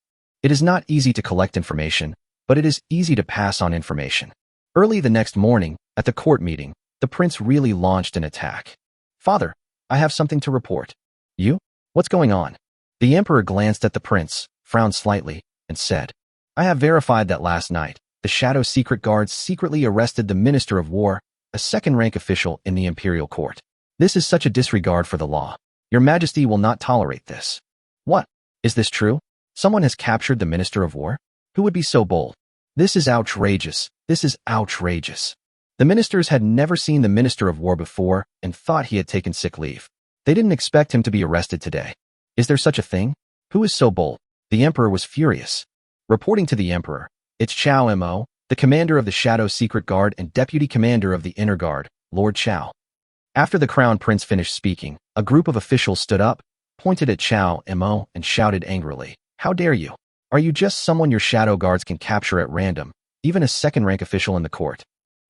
It is not easy to collect information, but it is easy to pass on information. Early the next morning, at the court meeting, the prince really launched an attack. Father, I have something to report. You? What's going on? The emperor glanced at the prince, frowned slightly, and said, I have verified that last night, the Shadow Secret Guards secretly arrested the Minister of War, a second-rank official in the imperial court. This is such a disregard for the law. Your Majesty will not tolerate this. What? Is this true? Someone has captured the Minister of War? Who would be so bold? This is outrageous. This is outrageous. The ministers had never seen the Minister of War before and thought he had taken sick leave. They didn't expect him to be arrested today. Is there such a thing? Who is so bold? The emperor was furious. Reporting to the emperor, it's Chow Mo, the commander of the Shadow Secret Guard and deputy commander of the Inner Guard, Lord Chow. After the crown prince finished speaking, a group of officials stood up, pointed at Chow Mo, and shouted angrily, How dare you? Are you just someone your shadow guards can capture at random, even a second-rank official in the court?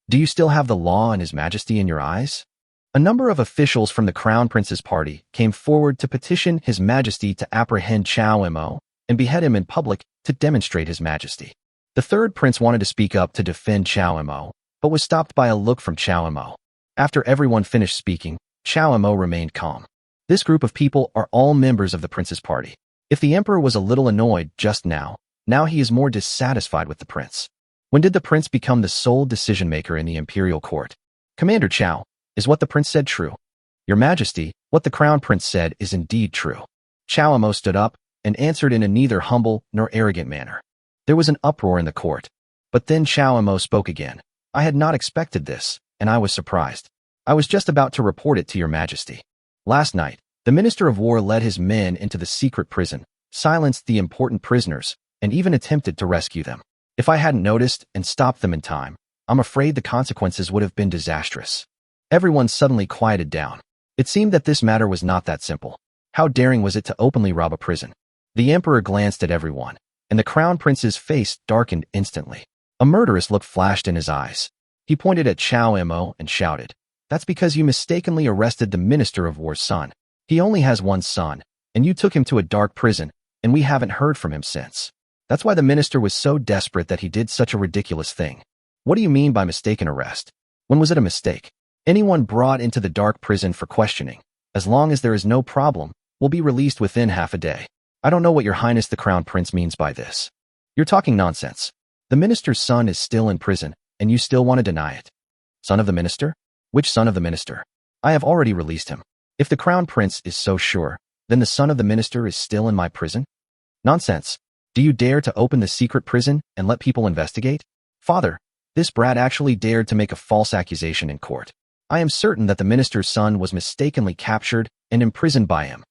Do you still have the law and His Majesty in your eyes? A number of officials from the Crown Prince's party came forward to petition His Majesty to apprehend Chow Mo and behead him in public to demonstrate His Majesty. The third prince wanted to speak up to defend Chow Mo, but was stopped by a look from Chow Mo. After everyone finished speaking, Chow Mo remained calm. This group of people are all members of the prince's party. If the emperor was a little annoyed just now he is more dissatisfied with the prince. When did the prince become the sole decision-maker in the imperial court? Commander Chow, is what the prince said true? Your Majesty, what the crown prince said is indeed true. Chow Mo stood up and answered in a neither humble nor arrogant manner. There was an uproar in the court, but then Chow Mo spoke again. I had not expected this, and I was surprised. I was just about to report it to your Majesty. Last night, the Minister of War led his men into the secret prison, silenced the important prisoners, and even attempted to rescue them. If I hadn't noticed and stopped them in time, I'm afraid the consequences would have been disastrous. Everyone suddenly quieted down. It seemed that this matter was not that simple. How daring was it to openly rob a prison? The emperor glanced at everyone, and the crown prince's face darkened instantly. A murderous look flashed in his eyes. He pointed at Chow Mo and shouted, That's because you mistakenly arrested the Minister of War's son. He only has one son, and you took him to a dark prison, and we haven't heard from him since. That's why the minister was so desperate that he did such a ridiculous thing. What do you mean by mistaken arrest? When was it a mistake? Anyone brought into the dark prison for questioning, as long as there is no problem, will be released within half a day. I don't know what your Highness the Crown Prince means by this. You're talking nonsense. The minister's son is still in prison, and you still want to deny it. Son of the minister? Which son of the minister? I have already released him. If the Crown Prince is so sure, then the son of the minister is still in my prison? Nonsense. Do you dare to open the secret prison and let people investigate? Father, this brat actually dared to make a false accusation in court. I am certain that the minister's son was mistakenly captured and imprisoned by him.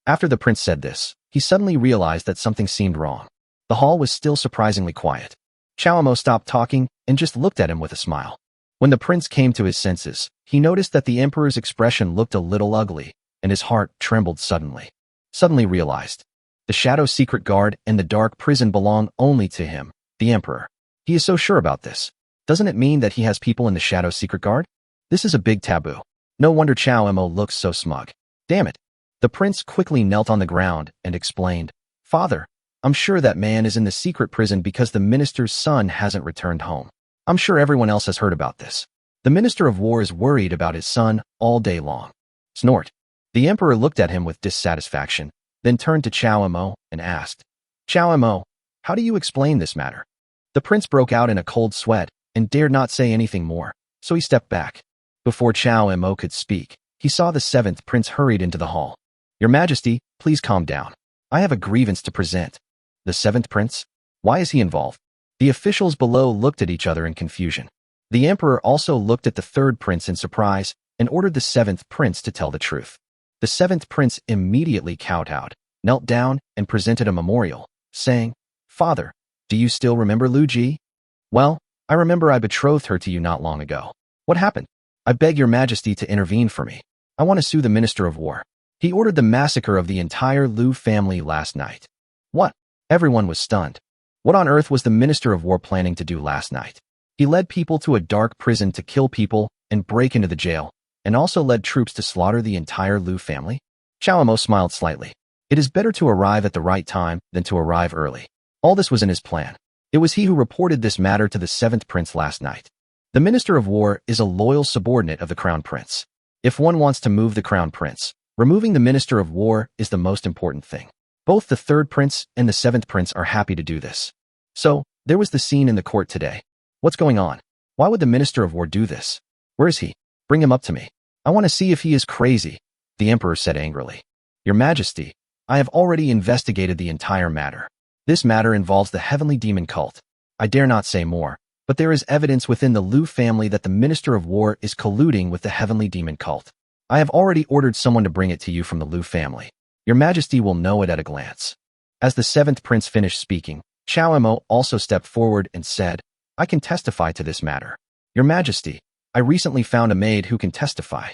After the prince said this, he suddenly realized that something seemed wrong. The hall was still surprisingly quiet. Chow Mo stopped talking and just looked at him with a smile. When the prince came to his senses, he noticed that the emperor's expression looked a little ugly, and his heart trembled suddenly. Suddenly realized, The shadow secret guard and the dark prison belong only to him, the emperor. He is so sure about this. Doesn't it mean that he has people in the shadow secret guard? This is a big taboo. No wonder Chow Mo looks so smug. Damn it. The prince quickly knelt on the ground and explained, Father, I'm sure that man is in the secret prison because the minister's son hasn't returned home. I'm sure everyone else has heard about this. The Minister of War is worried about his son all day long. Snort. The emperor looked at him with dissatisfaction, then turned to Chow Mo and asked, Chow Mo, how do you explain this matter? The prince broke out in a cold sweat and dared not say anything more, so he stepped back. Before Chow Mo could speak, he saw the seventh prince hurried into the hall. Your Majesty, please calm down. I have a grievance to present. The seventh prince? Why is he involved? The officials below looked at each other in confusion. The emperor also looked at the third prince in surprise and ordered the seventh prince to tell the truth. The seventh prince immediately kowtowed, knelt down, and presented a memorial, saying, Father, do you still remember Lu Ji? Well, I remember I betrothed her to you not long ago. What happened? I beg your Majesty to intervene for me. I want to sue the Minister of War. He ordered the massacre of the entire Lu family last night. What? Everyone was stunned. What on earth was the Minister of War planning to do last night? He led people to a dark prison to kill people and break into the jail, and also led troops to slaughter the entire Lu family? Chow Mo smiled slightly. It is better to arrive at the right time than to arrive early. All this was in his plan. It was he who reported this matter to the seventh prince last night. The Minister of War is a loyal subordinate of the Crown Prince. If one wants to move the Crown Prince, removing the Minister of War is the most important thing. Both the third prince and the seventh prince are happy to do this. So, there was the scene in the court today. What's going on? Why would the Minister of War do this? Where is he? Bring him up to me. I want to see if he is crazy, the emperor said angrily. Your Majesty, I have already investigated the entire matter. This matter involves the heavenly demon cult. I dare not say more, but there is evidence within the Lu family that the Minister of War is colluding with the heavenly demon cult. I have already ordered someone to bring it to you from the Lu family. Your Majesty will know it at a glance. As the seventh prince finished speaking, Chow Mo also stepped forward and said, I can testify to this matter. Your Majesty, I recently found a maid who can testify.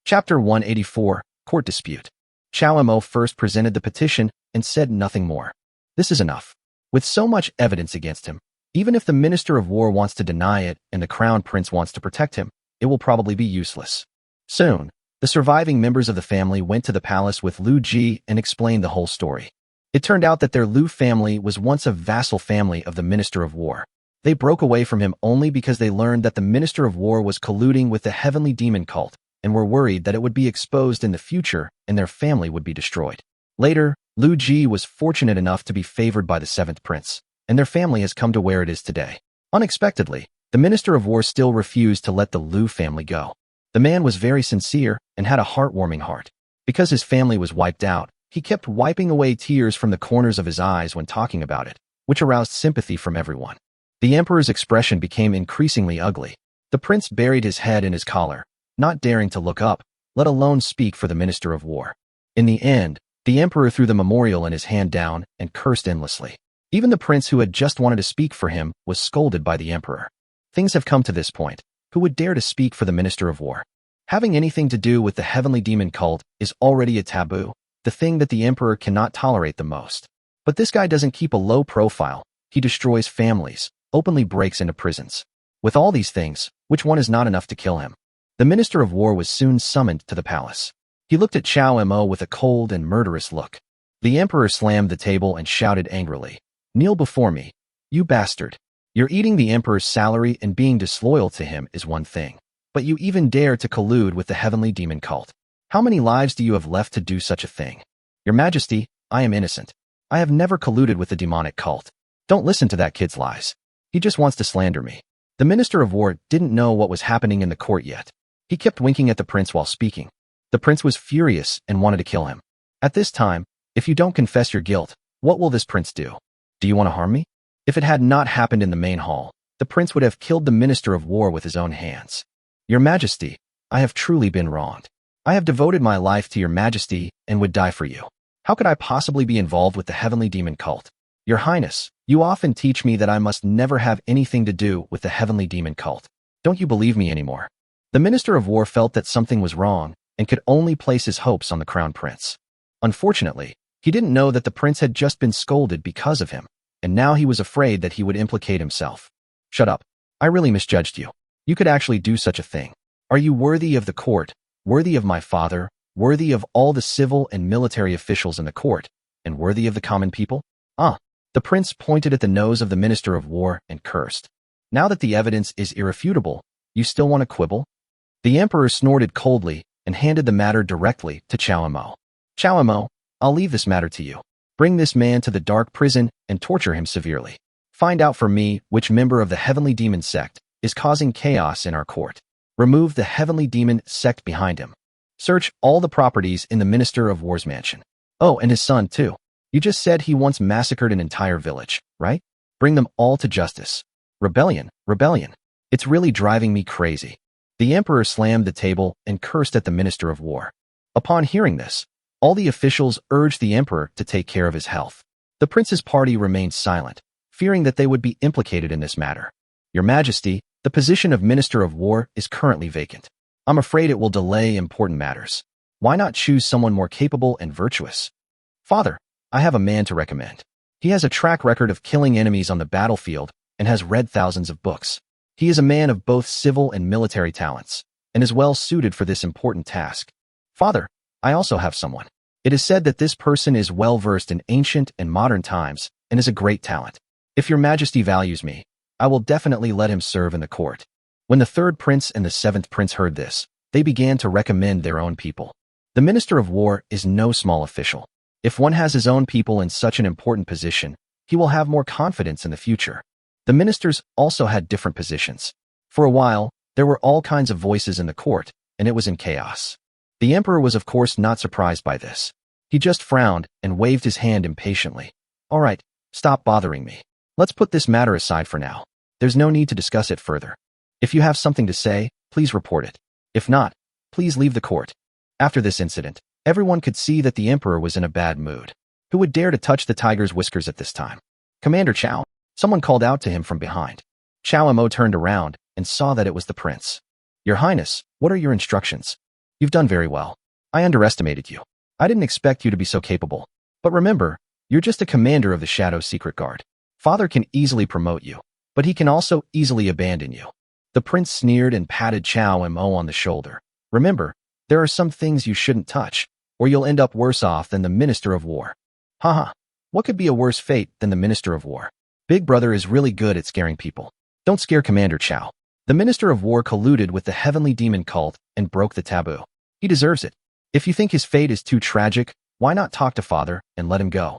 Chapter 184, Court Dispute. Chow Mo first presented the petition and said nothing more. This is enough. With so much evidence against him, even if the Minister of War wants to deny it and the Crown Prince wants to protect him, it will probably be useless. Soon, the surviving members of the family went to the palace with Lu Ji and explained the whole story. It turned out that their Lu family was once a vassal family of the Minister of War. They broke away from him only because they learned that the Minister of War was colluding with the heavenly demon cult and were worried that it would be exposed in the future and their family would be destroyed. Later, Lu Ji was fortunate enough to be favored by the seventh prince, and their family has come to where it is today. Unexpectedly, the Minister of War still refused to let the Lu family go. The man was very sincere and had a heartwarming heart. Because his family was wiped out, he kept wiping away tears from the corners of his eyes when talking about it, which aroused sympathy from everyone. The emperor's expression became increasingly ugly. The prince buried his head in his collar, not daring to look up, let alone speak for the Minister of War. In the end, the emperor threw the memorial in his hand down and cursed endlessly. Even the prince who had just wanted to speak for him was scolded by the emperor. Things have come to this point. Who would dare to speak for the Minister of War? Having anything to do with the heavenly demon cult is already a taboo, the thing that the emperor cannot tolerate the most. But this guy doesn't keep a low profile. He destroys families, openly breaks into prisons. With all these things, which one is not enough to kill him? The Minister of War was soon summoned to the palace. He looked at Chow Mo with a cold and murderous look. The emperor slammed the table and shouted angrily, Kneel before me, you bastard. You're eating the emperor's salary and being disloyal to him is one thing, but you even dare to collude with the heavenly demon cult. How many lives do you have left to do such a thing? Your Majesty, I am innocent. I have never colluded with the demonic cult. Don't listen to that kid's lies. He just wants to slander me. The Minister of War didn't know what was happening in the court yet. He kept winking at the prince while speaking. The prince was furious and wanted to kill him. At this time, if you don't confess your guilt, what will this prince do? Do you want to harm me? If it had not happened in the main hall, the prince would have killed the Minister of War with his own hands. Your Majesty, I have truly been wronged. I have devoted my life to your Majesty and would die for you. How could I possibly be involved with the heavenly demon cult? Your Highness, you often teach me that I must never have anything to do with the heavenly demon cult. Don't you believe me anymore? The Minister of War felt that something was wrong and could only place his hopes on the Crown Prince. Unfortunately, He didn't know that the prince had just been scolded because of him, and now he was afraid that he would implicate himself. Shut up. I really misjudged you. You could actually do such a thing. Are you worthy of the court, worthy of my father, worthy of all the civil and military officials in the court, and worthy of the common people? The prince pointed at the nose of the minister of war and cursed. Now that the evidence is irrefutable, you still want to quibble? The emperor snorted coldly and handed the matter directly to Chao Imo. Chao Imo, I'll leave this matter to you. Bring this man to the dark prison and torture him severely. Find out for me which member of the heavenly demon sect is causing chaos in our court. Remove the heavenly demon sect behind him. Search all the properties in the Minister of War's mansion. Oh, and his son, too. You just said he once massacred an entire village, right? Bring them all to justice. Rebellion, rebellion. It's really driving me crazy. The emperor slammed the table and cursed at the Minister of War. Upon hearing this, all the officials urged the emperor to take care of his health. The prince's party remained silent, fearing that they would be implicated in this matter. Your Majesty, the position of Minister of War is currently vacant. I'm afraid it will delay important matters. Why not choose someone more capable and virtuous? Father, I have a man to recommend. He has a track record of killing enemies on the battlefield and has read thousands of books. He is a man of both civil and military talents, and is well suited for this important task. Father, I also have someone. It is said that this person is well versed in ancient and modern times and is a great talent. If your Majesty values me, I will definitely let him serve in the court. When the third prince and the seventh prince heard this, they began to recommend their own people. The Minister of War is no small official. If one has his own people in such an important position, he will have more confidence in the future. The ministers also had different positions. For a while, there were all kinds of voices in the court, and it was in chaos. The emperor was of course not surprised by this. He just frowned and waved his hand impatiently. All right, stop bothering me. Let's put this matter aside for now. There's no need to discuss it further. If you have something to say, please report it. If not, please leave the court. After this incident, everyone could see that the emperor was in a bad mood. Who would dare to touch the tiger's whiskers at this time? Commander Chao, someone called out to him from behind. Chao Imo turned around and saw that it was the prince. Your Highness, what are your instructions? You've done very well. I underestimated you. I didn't expect you to be so capable. But remember, you're just a commander of the Shadow Secret Guard. Father can easily promote you, but he can also easily abandon you. The prince sneered and patted Chao Imo on the shoulder. Remember, there are some things you shouldn't touch, or you'll end up worse off than the Minister of War. Haha, what could be a worse fate than the Minister of War? Big Brother is really good at scaring people. Don't scare Commander Chao. The Minister of War colluded with the heavenly demon cult and broke the taboo. He deserves it. If you think his fate is too tragic, why not talk to Father and let him go?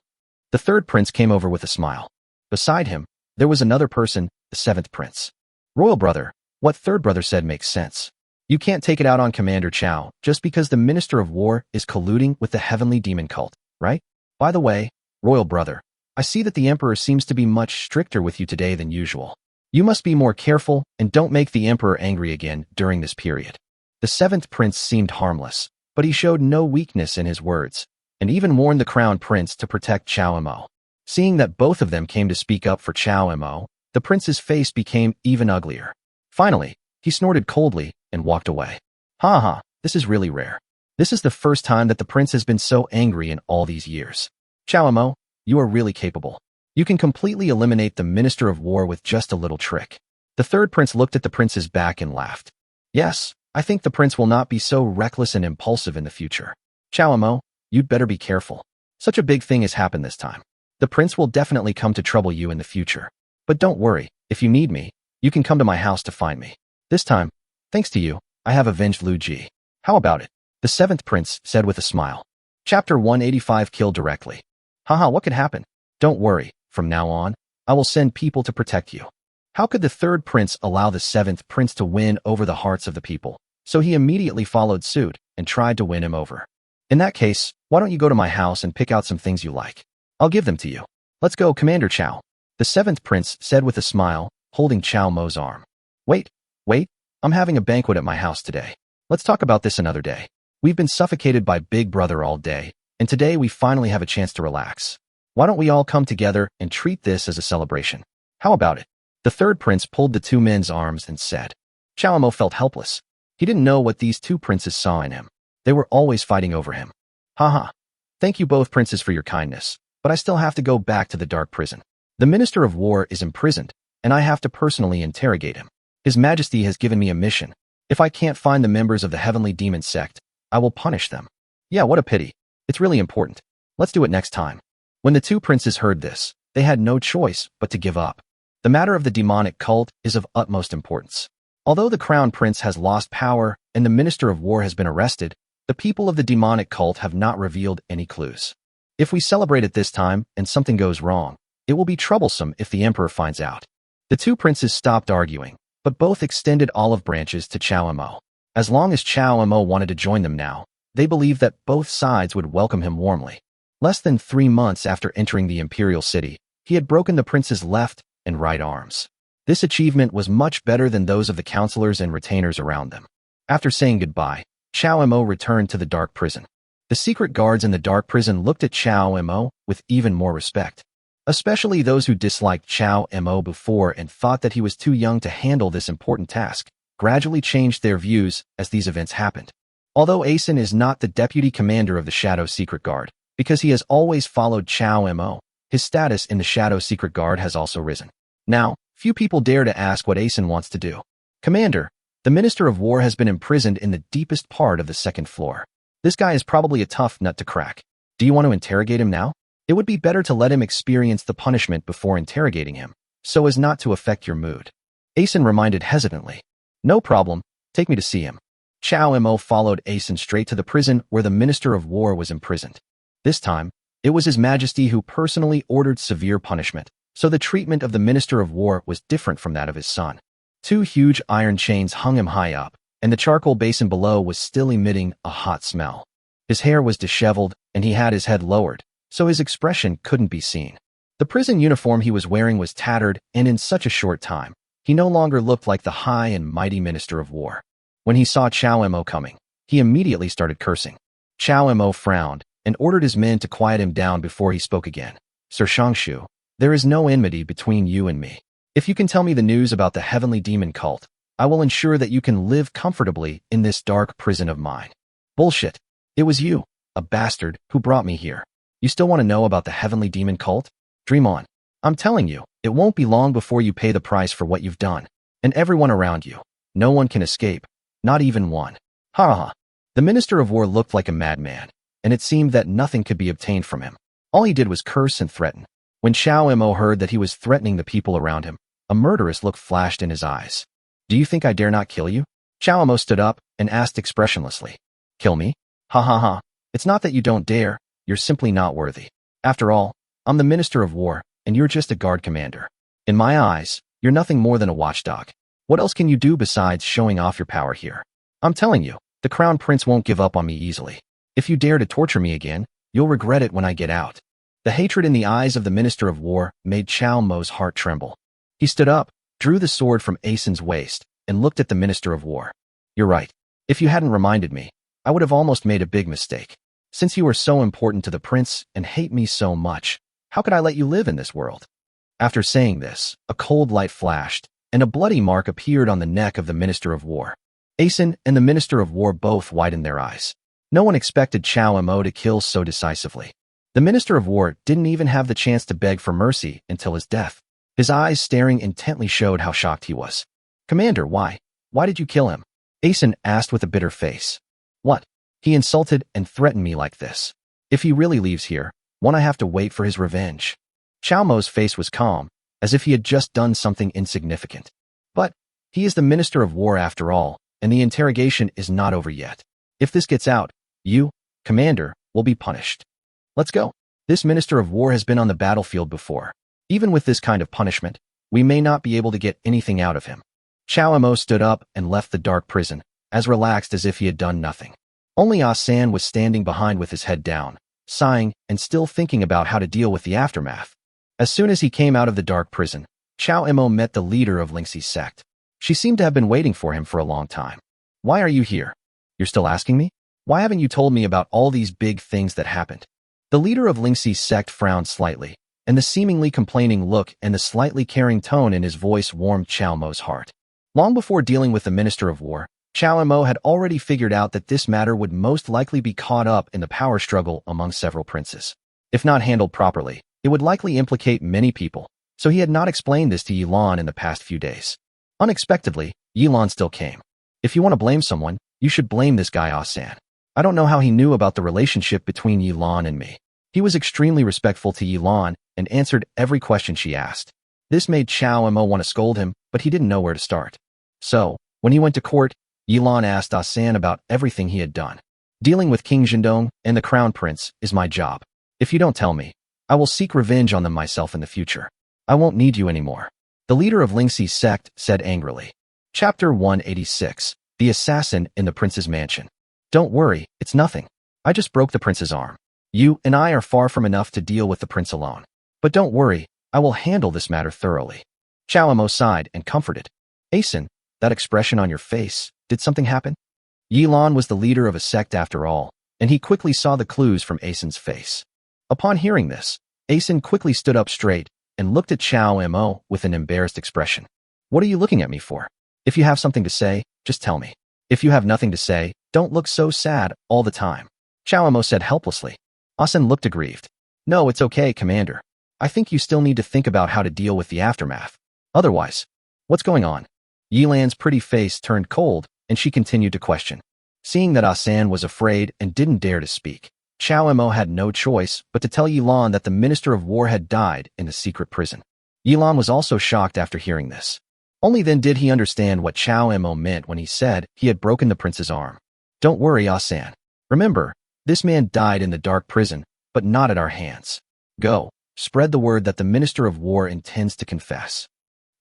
The third prince came over with a smile. Beside him, there was another person, the seventh prince. Royal brother, what third brother said makes sense. You can't take it out on Commander Chao just because the Minister of War is colluding with the heavenly demon cult, right? By the way, Royal brother, I see that the Emperor seems to be much stricter with you today than usual. You must be more careful and don't make the Emperor angry again during this period. The seventh prince seemed harmless, but he showed no weakness in his words, and even warned the crown prince to protect Chao Imo. Seeing that both of them came to speak up for Chao Imo, the prince's face became even uglier. Finally, he snorted coldly and walked away. Ha ha, this is really rare. This is the first time that the prince has been so angry in all these years. Chao Imo, you are really capable. You can completely eliminate the Minister of War with just a little trick. The third prince looked at the prince's back and laughed. Yes, I think the prince will not be so reckless and impulsive in the future. Chao Imo, you'd better be careful. Such a big thing has happened this time. The prince will definitely come to trouble you in the future. But don't worry, if you need me, you can come to my house to find me. This time, thanks to you, I have avenged Lu Ji. How about it? The seventh prince said with a smile. Chapter 185 Kill Directly. Haha, what could happen? Don't worry, from now on, I will send people to protect you. How could the third prince allow the seventh prince to win over the hearts of the people? So he immediately followed suit and tried to win him over. In that case, why don't you go to my house and pick out some things you like? I'll give them to you. Let's go, Commander Chao. The seventh prince said with a smile, holding Chao Mo's arm. Wait, I'm having a banquet at my house today. Let's talk about this another day. We've been suffocated by Big Brother all day, and today we finally have a chance to relax. Why don't we all come together and treat this as a celebration? How about it? The third prince pulled the two men's arms and said. Chao Mo felt helpless. He didn't know what these two princes saw in him. They were always fighting over him. Haha. Thank you both princes for your kindness, but I still have to go back to the dark prison. The Minister of War is imprisoned, and I have to personally interrogate him. His Majesty has given me a mission. If I can't find the members of the Heavenly Demon Sect, I will punish them. Yeah, what a pity. It's really important. Let's do it next time. When the two princes heard this, they had no choice but to give up. The matter of the demonic cult is of utmost importance. Although the Crown Prince has lost power and the Minister of War has been arrested, the people of the demonic cult have not revealed any clues. If we celebrate at this time and something goes wrong, it will be troublesome if the Emperor finds out. The two princes stopped arguing, but both extended olive branches to Chao Mo. As long as Chao Mo wanted to join them now, they believed that both sides would welcome him warmly. Less than 3 months after entering the imperial city, he had broken the prince's left and right arms. This achievement was much better than those of the counselors and retainers around them. After saying goodbye, Chao Mo returned to the dark prison. The secret guards in the dark prison looked at Chao Mo with even more respect. Especially those who disliked Chao Mo before and thought that he was too young to handle this important task, gradually changed their views as these events happened. Although Asen is not the deputy commander of the Shadow Secret Guard, because he has always followed Chao Mo, his status in the Shadow Secret Guard has also risen. Now, few people dare to ask what Asen wants to do. Commander, the Minister of War has been imprisoned in the deepest part of the second floor. This guy is probably a tough nut to crack. Do you want to interrogate him now? It would be better to let him experience the punishment before interrogating him, so as not to affect your mood. Asen reminded hesitantly. No problem, take me to see him. Chao Mo followed Asen straight to the prison where the Minister of War was imprisoned. This time, it was His Majesty who personally ordered severe punishment, so the treatment of the Minister of War was different from that of his son. 2 huge iron chains hung him high up, and the charcoal basin below was still emitting a hot smell. His hair was disheveled, and he had his head lowered, so his expression couldn't be seen. The prison uniform he was wearing was tattered, and in such a short time, he no longer looked like the high and mighty Minister of War. When he saw Chao Mo coming, he immediately started cursing. Chao Mo frowned and ordered his men to quiet him down before he spoke again. Sir Shangshu, there is no enmity between you and me. If you can tell me the news about the heavenly demon cult, I will ensure that you can live comfortably in this dark prison of mine. Bullshit. It was you, a bastard, who brought me here. You still want to know about the heavenly demon cult? Dream on. I'm telling you, it won't be long before you pay the price for what you've done. And everyone around you. No one can escape. Not even one. Ha ha. The Minister of War looked like a madman, and it seemed that nothing could be obtained from him. All he did was curse and threaten. When Chao Mo heard that he was threatening the people around him, a murderous look flashed in his eyes. Do you think I dare not kill you? Chao Mo stood up and asked expressionlessly. Kill me? Ha ha ha. It's not that you don't dare, you're simply not worthy. After all, I'm the Minister of War, and you're just a guard commander. In my eyes, you're nothing more than a watchdog. What else can you do besides showing off your power here? I'm telling you, the Crown Prince won't give up on me easily. If you dare to torture me again, you'll regret it when I get out. The hatred in the eyes of the Minister of War made Chao Mo's heart tremble. He stood up, drew the sword from Asen's waist, and looked at the Minister of War. You're right. If you hadn't reminded me, I would have almost made a big mistake. Since you are so important to the prince and hate me so much, how could I let you live in this world? After saying this, a cold light flashed, and a bloody mark appeared on the neck of the Minister of War. Asen and the Minister of War both widened their eyes. No one expected Chao Mo to kill so decisively. The Minister of War didn't even have the chance to beg for mercy until his death. His eyes staring intently showed how shocked he was. Commander, why? Why did you kill him? Asen asked with a bitter face. What? He insulted and threatened me like this. If he really leaves here, won't I have to wait for his revenge? Chao Mo's face was calm, as if he had just done something insignificant. But he is the Minister of War after all, and the interrogation is not over yet. If this gets out, you, Commander, will be punished. Let's go. This Minister of War has been on the battlefield before. Even with this kind of punishment, we may not be able to get anything out of him. Chao Mo stood up and left the dark prison, as relaxed as if he had done nothing. Only Asan was standing behind with his head down, sighing and still thinking about how to deal with the aftermath. As soon as he came out of the dark prison, Chao Mo met the leader of Lingxi's sect. She seemed to have been waiting for him for a long time. Why are you here? You're still asking me? Why haven't you told me about all these big things that happened? The leader of Lingxi's sect frowned slightly, and the seemingly complaining look and the slightly caring tone in his voice warmed Chao Mo's heart. Long before dealing with the Minister of War, Chao Mo had already figured out that this matter would most likely be caught up in the power struggle among several princes. If not handled properly, it would likely implicate many people, so he had not explained this to Yilan in the past few days. Unexpectedly, Yilan still came. If you want to blame someone, you should blame this guy Ah-san. I don't know how he knew about the relationship between Yilan and me. He was extremely respectful to Yilan and answered every question she asked. This made Chao Mo want to scold him, but he didn't know where to start. So, when he went to court, Yilan asked Ah-san about everything he had done. Dealing with King Zhendong and the Crown Prince is my job. If you don't tell me, I will seek revenge on them myself in the future. I won't need you anymore. The leader of Lingxi's sect said angrily. Chapter 186. The Assassin in the Prince's Mansion. Don't worry, it's nothing. I just broke the prince's arm. You and I are far from enough to deal with the prince alone. But don't worry, I will handle this matter thoroughly. Chao Mo sighed and comforted. Asen, that expression on your face, did something happen? Yilan was the leader of a sect after all, and he quickly saw the clues from Asen's face. Upon hearing this, Asen quickly stood up straight and looked at Chao Mo with an embarrassed expression. What are you looking at me for? If you have something to say, just tell me. If you have nothing to say, don't look so sad all the time. Chao Mo said helplessly. Asen looked aggrieved. No, it's okay, Commander. I think you still need to think about how to deal with the aftermath. Otherwise, what's going on? Yilan's pretty face turned cold, and she continued to question. Seeing that Asen was afraid and didn't dare to speak, Chao Mo had no choice but to tell Yilan that the Minister of War had died in the secret prison. Yilan was also shocked after hearing this. Only then did he understand what Chao Mo meant when he said he had broken the prince's arm. Don't worry, Asen. Remember, this man died in the dark prison, but not at our hands. Go, spread the word that the Minister of War intends to confess.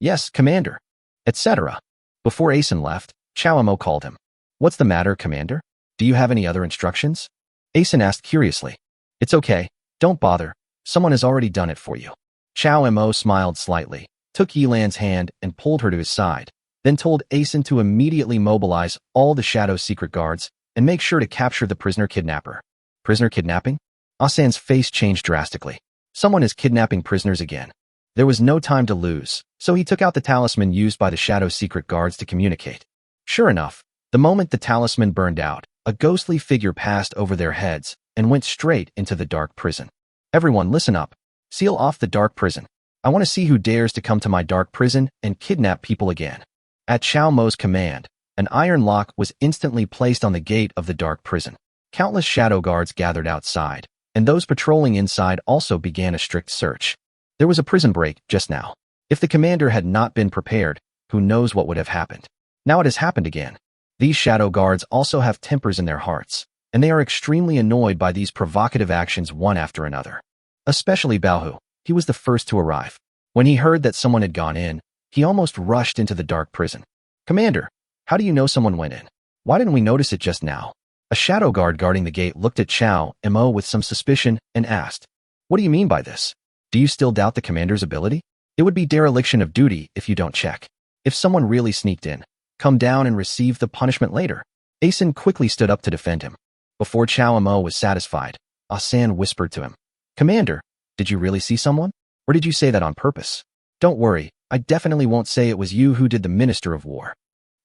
Yes, Commander, etc. Before Asen left, Chao Mo called him. What's the matter, Commander? Do you have any other instructions? Asen asked curiously. It's okay, don't bother. Someone has already done it for you. Chao Mo smiled slightly, took Yilan's hand and pulled her to his side, then told Asen to immediately mobilize all the Shadow secret guards and make sure to capture the prisoner kidnapper. Prisoner kidnapping? Asen's face changed drastically. Someone is kidnapping prisoners again. There was no time to lose, so he took out the talisman used by the Shadow secret guards to communicate. Sure enough, the moment the talisman burned out, a ghostly figure passed over their heads and went straight into the dark prison. Everyone listen up. Seal off the dark prison. I want to see who dares to come to my dark prison and kidnap people again. At Chao Mo's command, an iron lock was instantly placed on the gate of the dark prison. Countless shadow guards gathered outside, and those patrolling inside also began a strict search. There was a prison break just now. If the commander had not been prepared, who knows what would have happened. Now it has happened again. These shadow guards also have tempers in their hearts, and they are extremely annoyed by these provocative actions one after another. Especially Baohu. He was the first to arrive. When he heard that someone had gone in, he almost rushed into the dark prison. Commander, how do you know someone went in? Why didn't we notice it just now? A shadow guard guarding the gate looked at Chao Mo with some suspicion and asked, What do you mean by this? Do you still doubt the commander's ability? It would be dereliction of duty if you don't check. If someone really sneaked in, come down and receive the punishment later. Asen quickly stood up to defend him. Before Chao Mo was satisfied, Asen whispered to him, Commander, did you really see someone? Or did you say that on purpose? Don't worry, I definitely won't say it was you who did the Minister of War.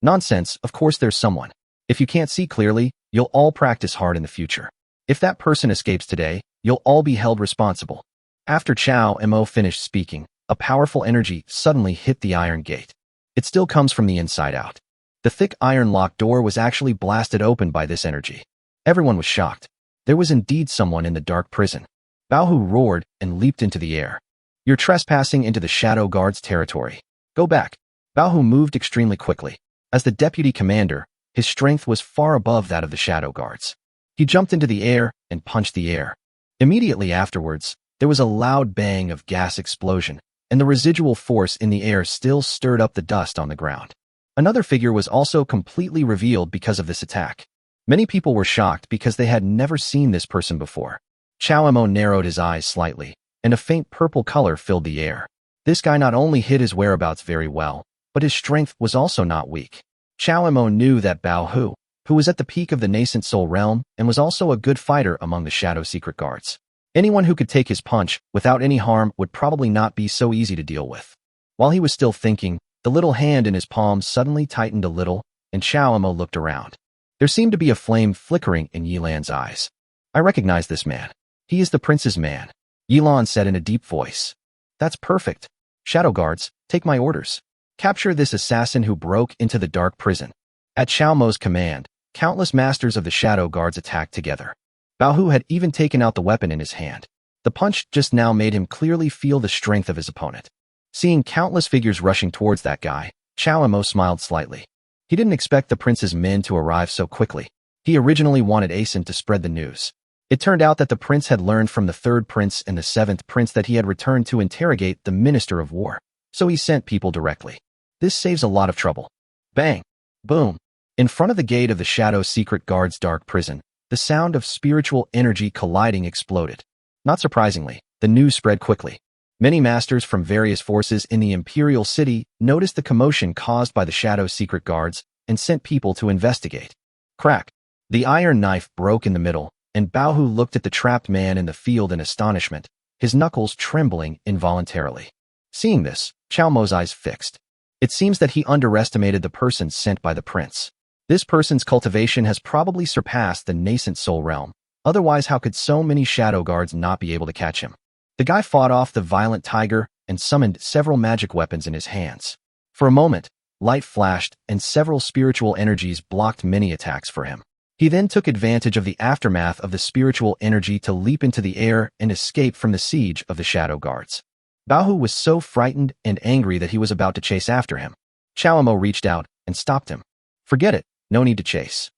Nonsense, of course there's someone. If you can't see clearly, you'll all practice hard in the future. If that person escapes today, you'll all be held responsible. After Chao Mo finished speaking, a powerful energy suddenly hit the iron gate. It still comes from the inside out. The thick iron lock door was actually blasted open by this energy. Everyone was shocked. There was indeed someone in the dark prison. Baohu roared and leaped into the air. You're trespassing into the Shadow Guard's territory. Go back. Baohu moved extremely quickly. As the deputy commander, his strength was far above that of the Shadow Guards. He jumped into the air and punched the air. Immediately afterwards, there was a loud bang of gas explosion, and the residual force in the air still stirred up the dust on the ground. Another figure was also completely revealed because of this attack. Many people were shocked because they had never seen this person before. Chao Mo narrowed his eyes slightly, and a faint purple color filled the air. This guy not only hid his whereabouts very well, but his strength was also not weak. Chao Mo knew that Baohu, who was at the peak of the nascent soul realm and was also a good fighter among the Shadow secret guards. Anyone who could take his punch without any harm would probably not be so easy to deal with. While he was still thinking, the little hand in his palm suddenly tightened a little, and Chao Emo looked around. There seemed to be a flame flickering in Yilan's eyes. I recognize this man. He is the prince's man, Yilan said in a deep voice. That's perfect. Shadow guards, take my orders. Capture this assassin who broke into the dark prison. At Chao Mo's command, countless masters of the shadow guards attacked together. Bao Hu had even taken out the weapon in his hand. The punch just now made him clearly feel the strength of his opponent. Seeing countless figures rushing towards that guy, Chao Emo smiled slightly. He didn't expect the prince's men to arrive so quickly. He originally wanted Asen to spread the news. It turned out that the prince had learned from the third prince and the seventh prince that he had returned to interrogate the minister of war, so he sent people directly. This saves a lot of trouble. Bang! Boom! In front of the gate of the Shadow Secret Guard's dark prison, the sound of spiritual energy colliding exploded. Not surprisingly, the news spread quickly. Many masters from various forces in the Imperial City noticed the commotion caused by the Shadow Secret Guards and sent people to investigate. Crack! The iron knife broke in the middle, and Bao Hu looked at the trapped man in the field in astonishment, his knuckles trembling involuntarily. Seeing this, Chao Mo's eyes fixed. It seems that he underestimated the person sent by the prince. This person's cultivation has probably surpassed the nascent soul realm. Otherwise, how could so many shadow guards not be able to catch him? The guy fought off the violent tiger and summoned several magic weapons in his hands. For a moment, light flashed and several spiritual energies blocked many attacks for him. He then took advantage of the aftermath of the spiritual energy to leap into the air and escape from the siege of the shadow guards. Bao Hu was so frightened and angry that he was about to chase after him. Chao Emo reached out and stopped him. Forget it, no need to chase.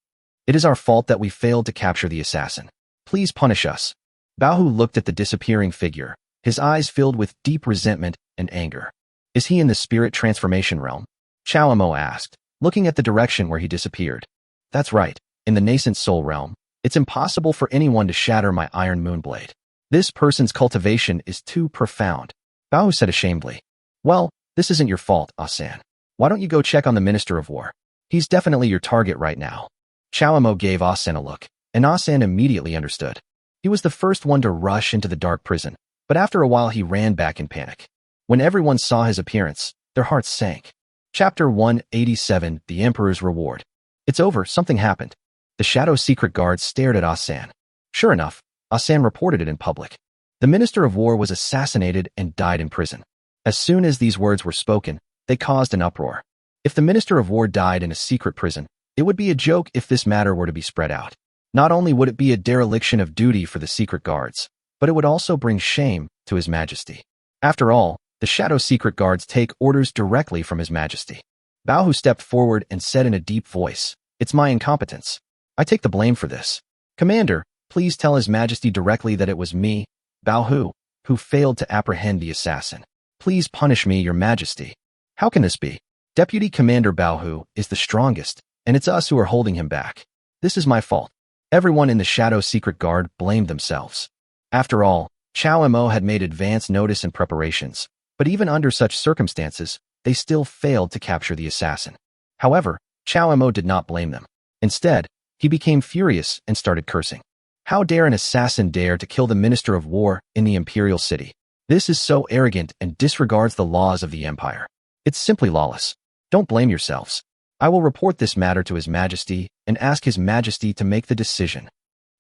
It is our fault that we failed to capture the assassin. Please punish us. Bao Hu looked at the disappearing figure, his eyes filled with deep resentment and anger. Is he in the spirit transformation realm? Chao Emo asked, looking at the direction where he disappeared. That's right, in the nascent soul realm, it's impossible for anyone to shatter my iron moonblade. This person's cultivation is too profound. Bao Hu said ashamedly. Well, this isn't your fault, Asan. Why don't you go check on the Minister of War? He's definitely your target right now. Chao Emo gave Asan a look, and Asan immediately understood. He was the first one to rush into the dark prison, but after a while he ran back in panic. When everyone saw his appearance, their hearts sank. Chapter 187, The Emperor's Reward. It's over, something happened. The Shadow Secret Guard stared at Asan. Sure enough, Asan reported it in public. The Minister of War was assassinated and died in prison. As soon as these words were spoken, they caused an uproar. If the Minister of War died in a secret prison, it would be a joke if this matter were to be spread out. Not only would it be a dereliction of duty for the secret guards, but it would also bring shame to His Majesty. After all, the Shadow Secret Guards take orders directly from His Majesty. Bao Hu stepped forward and said in a deep voice, "It's my incompetence. I take the blame for this. Commander, please tell His Majesty directly that it was me, Bao Hu, who failed to apprehend the assassin. Please punish me, Your Majesty." How can this be? Deputy Commander Bao Hu is the strongest, and it's us who are holding him back. This is my fault. Everyone in the Shadow Secret Guard blamed themselves. After all, Chao Emo had made advance notice and preparations, but even under such circumstances, they still failed to capture the assassin. However, Chao Emo did not blame them. Instead, he became furious and started cursing. How dare an assassin dare to kill the Minister of War in the Imperial City? This is so arrogant and disregards the laws of the Empire. It's simply lawless. Don't blame yourselves. I will report this matter to His Majesty and ask His Majesty to make the decision.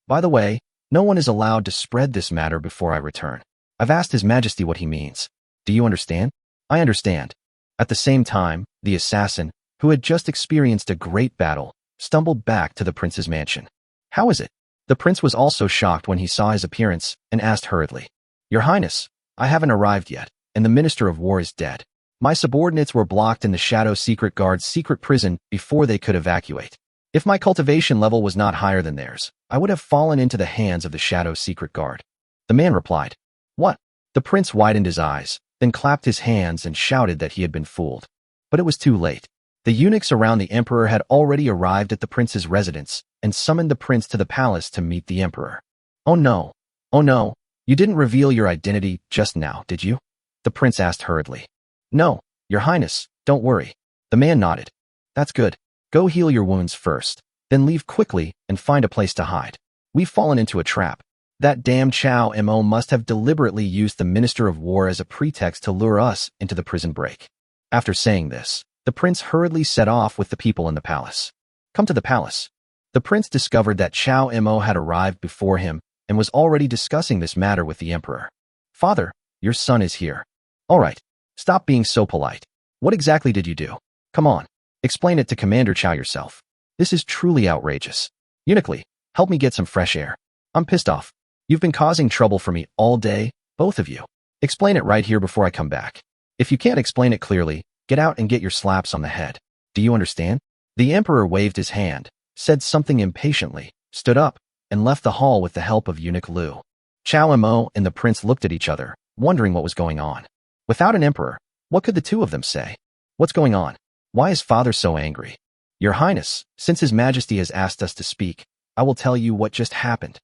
By the way, no one is allowed to spread this matter before I return. I've asked His Majesty what he means. Do you understand? I understand. At the same time, the assassin, who had just experienced a great battle, stumbled back to the prince's mansion. How is it? The prince was also shocked when he saw his appearance and asked hurriedly, "Your Highness, I haven't arrived yet, and the Minister of War is dead. My subordinates were blocked in the Shadow Secret Guard's secret prison before they could evacuate. If my cultivation level was not higher than theirs, I would have fallen into the hands of the Shadow Secret Guard." The man replied, "What?" The prince widened his eyes, then clapped his hands and shouted that he had been fooled. But it was too late. The eunuchs around the emperor had already arrived at the prince's residence and summoned the prince to the palace to meet the emperor. Oh no, you didn't reveal your identity just now, did you? The prince asked hurriedly. No, Your Highness, don't worry. The man nodded. That's good. Go heal your wounds first, then leave quickly and find a place to hide. We've fallen into a trap. That damn Chao Mo must have deliberately used the Minister of War as a pretext to lure us into the prison break. After saying this, The prince hurriedly set off with the people in the palace. Come to the palace. The prince discovered that Chow Mo had arrived before him and was already discussing this matter with the emperor. Father, your son is here. All right, stop being so polite. What exactly did you do? Come on, explain it to Commander Chow yourself. This is truly outrageous. Uniquely, help me get some fresh air. I'm pissed off. You've been causing trouble for me all day, both of you. Explain it right here before I come back. If you can't explain it clearly, get out and get your slaps on the head. Do you understand? The emperor waved his hand, said something impatiently, stood up, and left the hall with the help of eunuch Lu. Chow Mo and the prince looked at each other, wondering what was going on. Without an emperor, what could the two of them say? What's going on? Why is father so angry? Your Highness, since His Majesty has asked us to speak, I will tell you what just happened.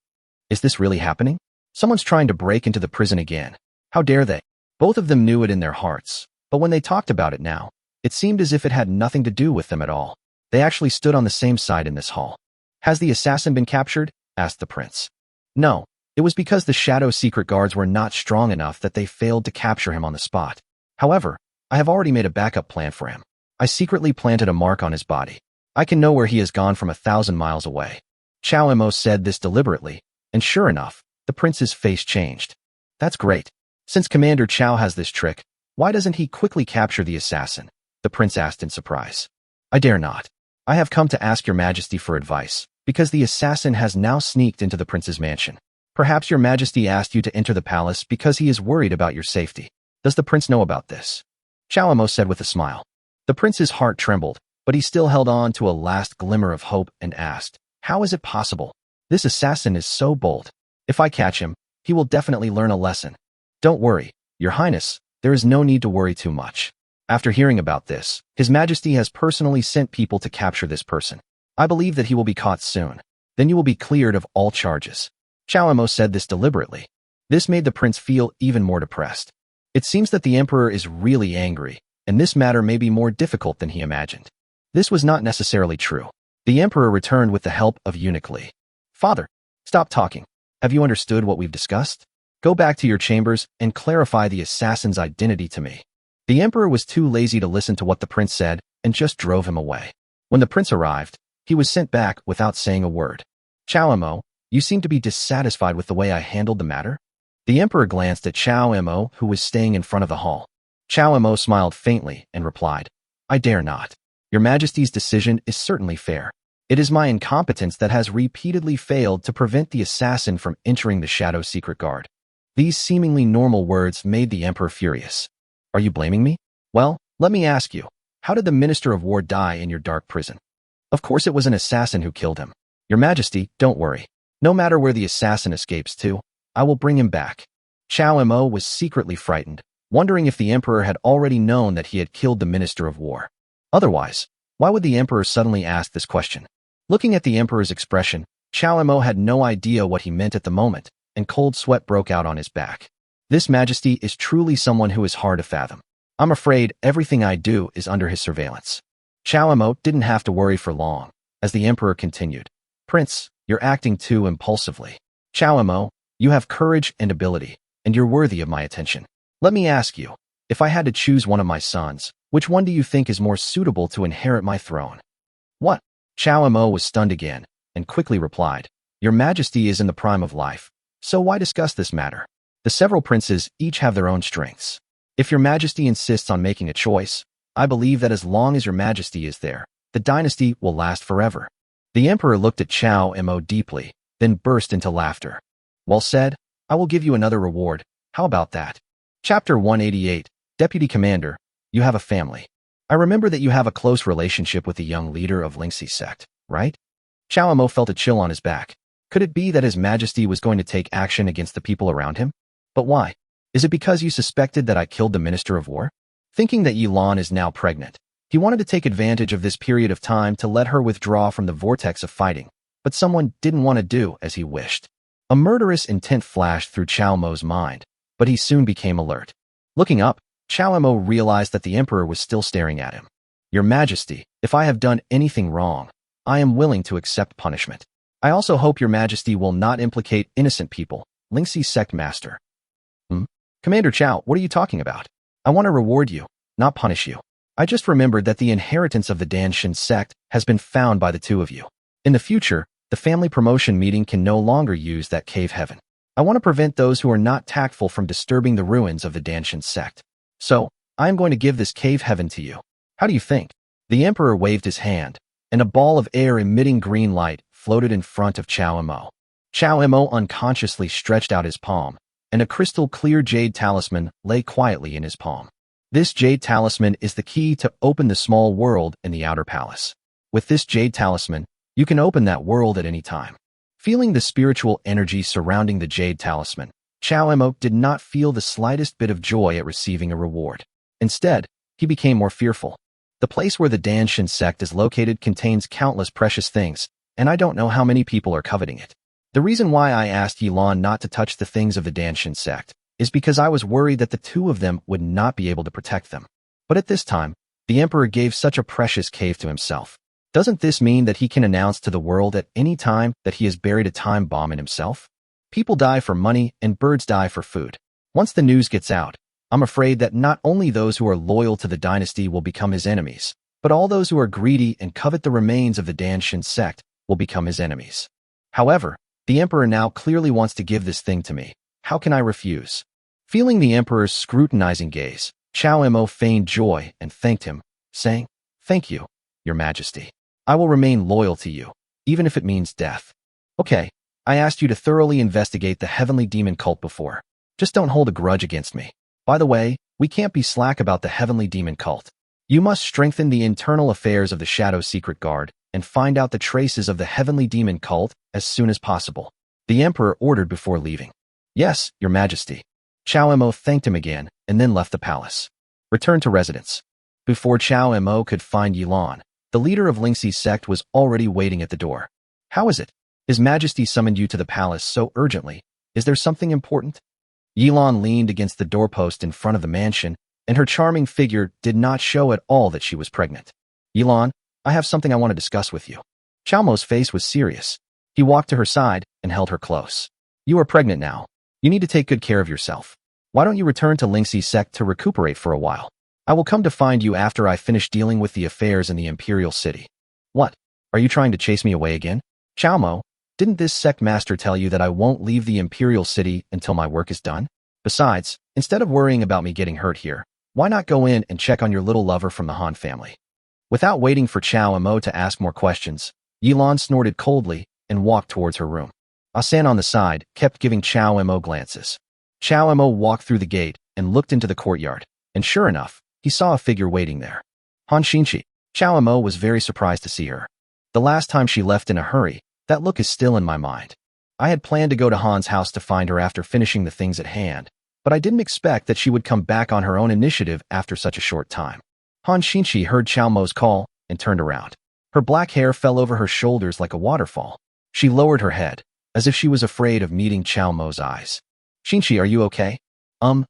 Is this really happening? Someone's trying to break into the prison again. How dare they? Both of them knew it in their hearts, but when they talked about it now, it seemed as if it had nothing to do with them at all. They actually stood on the same side in this hall. Has the assassin been captured? Asked the prince. No, it was because the shadow secret guards were not strong enough that they failed to capture him on the spot. However, I have already made a backup plan for him. I secretly planted a mark on his body. I can know where he has gone from 1,000 miles away. Chow Mo said this deliberately, and sure enough, the prince's face changed. That's great. Since Commander Chow has this trick, why doesn't he quickly capture the assassin? The prince asked in surprise. I dare not. I have come to ask your majesty for advice, because the assassin has now sneaked into the prince's mansion. Perhaps your majesty asked you to enter the palace because he is worried about your safety. Does the prince know about this? Chow Mo said with a smile. The prince's heart trembled, but he still held on to a last glimmer of hope and asked, how is it possible? This assassin is so bold. If I catch him, he will definitely learn a lesson. Don't worry, your highness, there is no need to worry too much. After hearing about this, His Majesty has personally sent people to capture this person. I believe that he will be caught soon. Then you will be cleared of all charges. Chow Mo said this deliberately. This made the prince feel even more depressed. It seems that the emperor is really angry, and this matter may be more difficult than he imagined. This was not necessarily true. The emperor returned with the help of eunuch Li. Father, stop talking. Have you understood what we've discussed? Go back to your chambers and clarify the assassin's identity to me. The emperor was too lazy to listen to what the prince said and just drove him away. When the prince arrived, he was sent back without saying a word. Chow Mo, you seem to be dissatisfied with the way I handled the matter? The emperor glanced at Chow Mo, who was staying in front of the hall. Chow Mo smiled faintly and replied, I dare not. Your Majesty's decision is certainly fair. It is my incompetence that has repeatedly failed to prevent the assassin from entering the Shadow Secret Guard. These seemingly normal words made the emperor furious. Are you blaming me? Well, let me ask you, how did the Minister of War die in your dark prison? Of course it was an assassin who killed him. Your Majesty, don't worry. No matter where the assassin escapes to, I will bring him back. Chow Mo was secretly frightened, wondering if the emperor had already known that he had killed the Minister of War. Otherwise, why would the emperor suddenly ask this question? Looking at the emperor's expression, Chow Mo had no idea what he meant at the moment, and cold sweat broke out on his back. This Majesty is truly someone who is hard to fathom. I'm afraid everything I do is under his surveillance. Chow Mo didn't have to worry for long, as the emperor continued. Prince, you're acting too impulsively. Chow Mo, you have courage and ability, and you're worthy of my attention. Let me ask you, if I had to choose one of my sons, which one do you think is more suitable to inherit my throne? What? Chow Mo was stunned again, and quickly replied, Your Majesty is in the prime of life, so why discuss this matter? The several princes each have their own strengths. If your Majesty insists on making a choice, I believe that as long as your Majesty is there, the dynasty will last forever. The emperor looked at Chow Mo deeply, then burst into laughter. Well said, I will give you another reward. How about that? Chapter 188, Deputy Commander, you have a family. I remember that you have a close relationship with the young leader of Lingxi sect, right? Chow Mo felt a chill on his back. Could it be that His Majesty was going to take action against the people around him? But why? Is it because you suspected that I killed the Minister of War? Thinking that Yilan is now pregnant, he wanted to take advantage of this period of time to let her withdraw from the vortex of fighting, but someone didn't want to do as he wished. A murderous intent flashed through Chow Mo's mind, but he soon became alert. Looking up, Chow Mo realized that the emperor was still staring at him. Your Majesty, if I have done anything wrong, I am willing to accept punishment. I also hope your Majesty will not implicate innocent people. Lingxi sect master. Commander Chow, what are you talking about? I want to reward you, not punish you. I just remembered that the inheritance of the Danshin sect has been found by the two of you. In the future, the family promotion meeting can no longer use that cave heaven. I want to prevent those who are not tactful from disturbing the ruins of the Danshin sect. So, I am going to give this cave heaven to you. How do you think? The emperor waved his hand, and a ball of air emitting green light floated in front of Chao Mo. Chao Mo unconsciously stretched out his palm, and a crystal-clear jade talisman lay quietly in his palm. This jade talisman is the key to open the small world in the outer palace. With this jade talisman, you can open that world at any time. Feeling the spiritual energy surrounding the jade talisman, Chao Mo did not feel the slightest bit of joy at receiving a reward. Instead, he became more fearful. The place where the Danshin sect is located contains countless precious things, and I don't know how many people are coveting it. The reason why I asked Yilan not to touch the things of the Danshin sect is because I was worried that the two of them would not be able to protect them. But at this time, the emperor gave such a precious cave to himself. Doesn't this mean that he can announce to the world at any time that he has buried a time bomb in himself? People die for money and birds die for food. Once the news gets out, I'm afraid that not only those who are loyal to the dynasty will become his enemies, but all those who are greedy and covet the remains of the Danshin sect will become his enemies. However, the emperor now clearly wants to give this thing to me. How can I refuse? Feeling the emperor's scrutinizing gaze, Chao Mo feigned joy and thanked him, saying, "Thank you, Your Majesty. I will remain loyal to you, even if it means death." Okay, I asked you to thoroughly investigate the heavenly demon cult before. Just don't hold a grudge against me. By the way, we can't be slack about the heavenly demon cult. You must strengthen the internal affairs of the Shadow Secret Guard and find out the traces of the heavenly demon cult as soon as possible. The emperor ordered before leaving. Yes, Your Majesty. Chao Mo thanked him again and then left the palace. Returned to residence. Before Chao Mo could find Yilan, the leader of Lingxi's sect was already waiting at the door. How is it? His Majesty summoned you to the palace so urgently. Is there something important? Yilan leaned against the doorpost in front of the mansion, and her charming figure did not show at all that she was pregnant. Yilan, I have something I want to discuss with you. Chao Mo's face was serious. He walked to her side and held her close. You are pregnant now. You need to take good care of yourself. Why don't you return to Lingxi's sect to recuperate for a while? I will come to find you after I finish dealing with the affairs in the Imperial City. What? Are you trying to chase me away again? Chao Mo, didn't this sect master tell you that I won't leave the Imperial City until my work is done? Besides, instead of worrying about me getting hurt here, why not go in and check on your little lover from the Han family? Without waiting for Chao Mo to ask more questions, Yilan snorted coldly and walked towards her room. Asan on the side kept giving Chao Mo glances. Chao Mo walked through the gate and looked into the courtyard, and sure enough, he saw a figure waiting there. Han Xinqi. Chao Mo was very surprised to see her. The last time she left in a hurry, that look is still in my mind. I had planned to go to Han's house to find her after finishing the things at hand, but I didn't expect that she would come back on her own initiative after such a short time. Han Xinqi heard Chao Mo's call and turned around. Her black hair fell over her shoulders like a waterfall. She lowered her head, as if she was afraid of meeting Chao Mo's eyes. Xinqi, are you okay? Han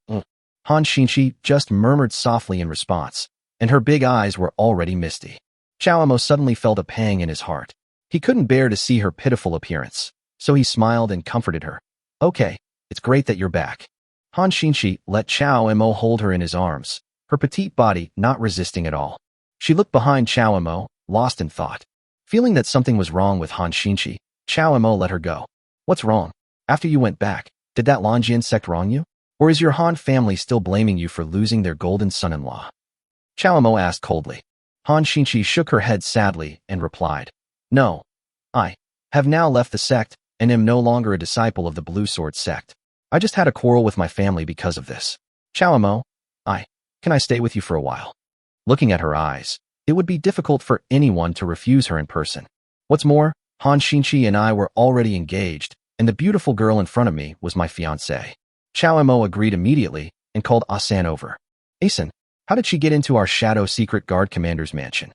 Xinqi just murmured softly in response, and her big eyes were already misty. Chao Mo suddenly felt a pang in his heart. He couldn't bear to see her pitiful appearance, so he smiled and comforted her. Okay, it's great that you're back. Han Xinqi let Chao Mo hold her in his arms, her petite body not resisting at all. She looked behind Chao Mo, lost in thought. Feeling that something was wrong with Han Xinqi, Chao Mo let her go. What's wrong? After you went back, did that Longian sect wrong you? Or is your Han family still blaming you for losing their golden son-in-law? Chao Mo asked coldly. Han Xinqi shook her head sadly and replied, No. I have now left the sect and am no longer a disciple of the Blue Sword sect. I just had a quarrel with my family because of this. Chao Mo, can I stay with you for a while? Looking at her eyes, it would be difficult for anyone to refuse her in person. What's more, Han Xinqi and I were already engaged, and the beautiful girl in front of me was my fiancée. Chao Mo agreed immediately and called Asan over. Asan, how did she get into our Shadow Secret Guard commander's mansion?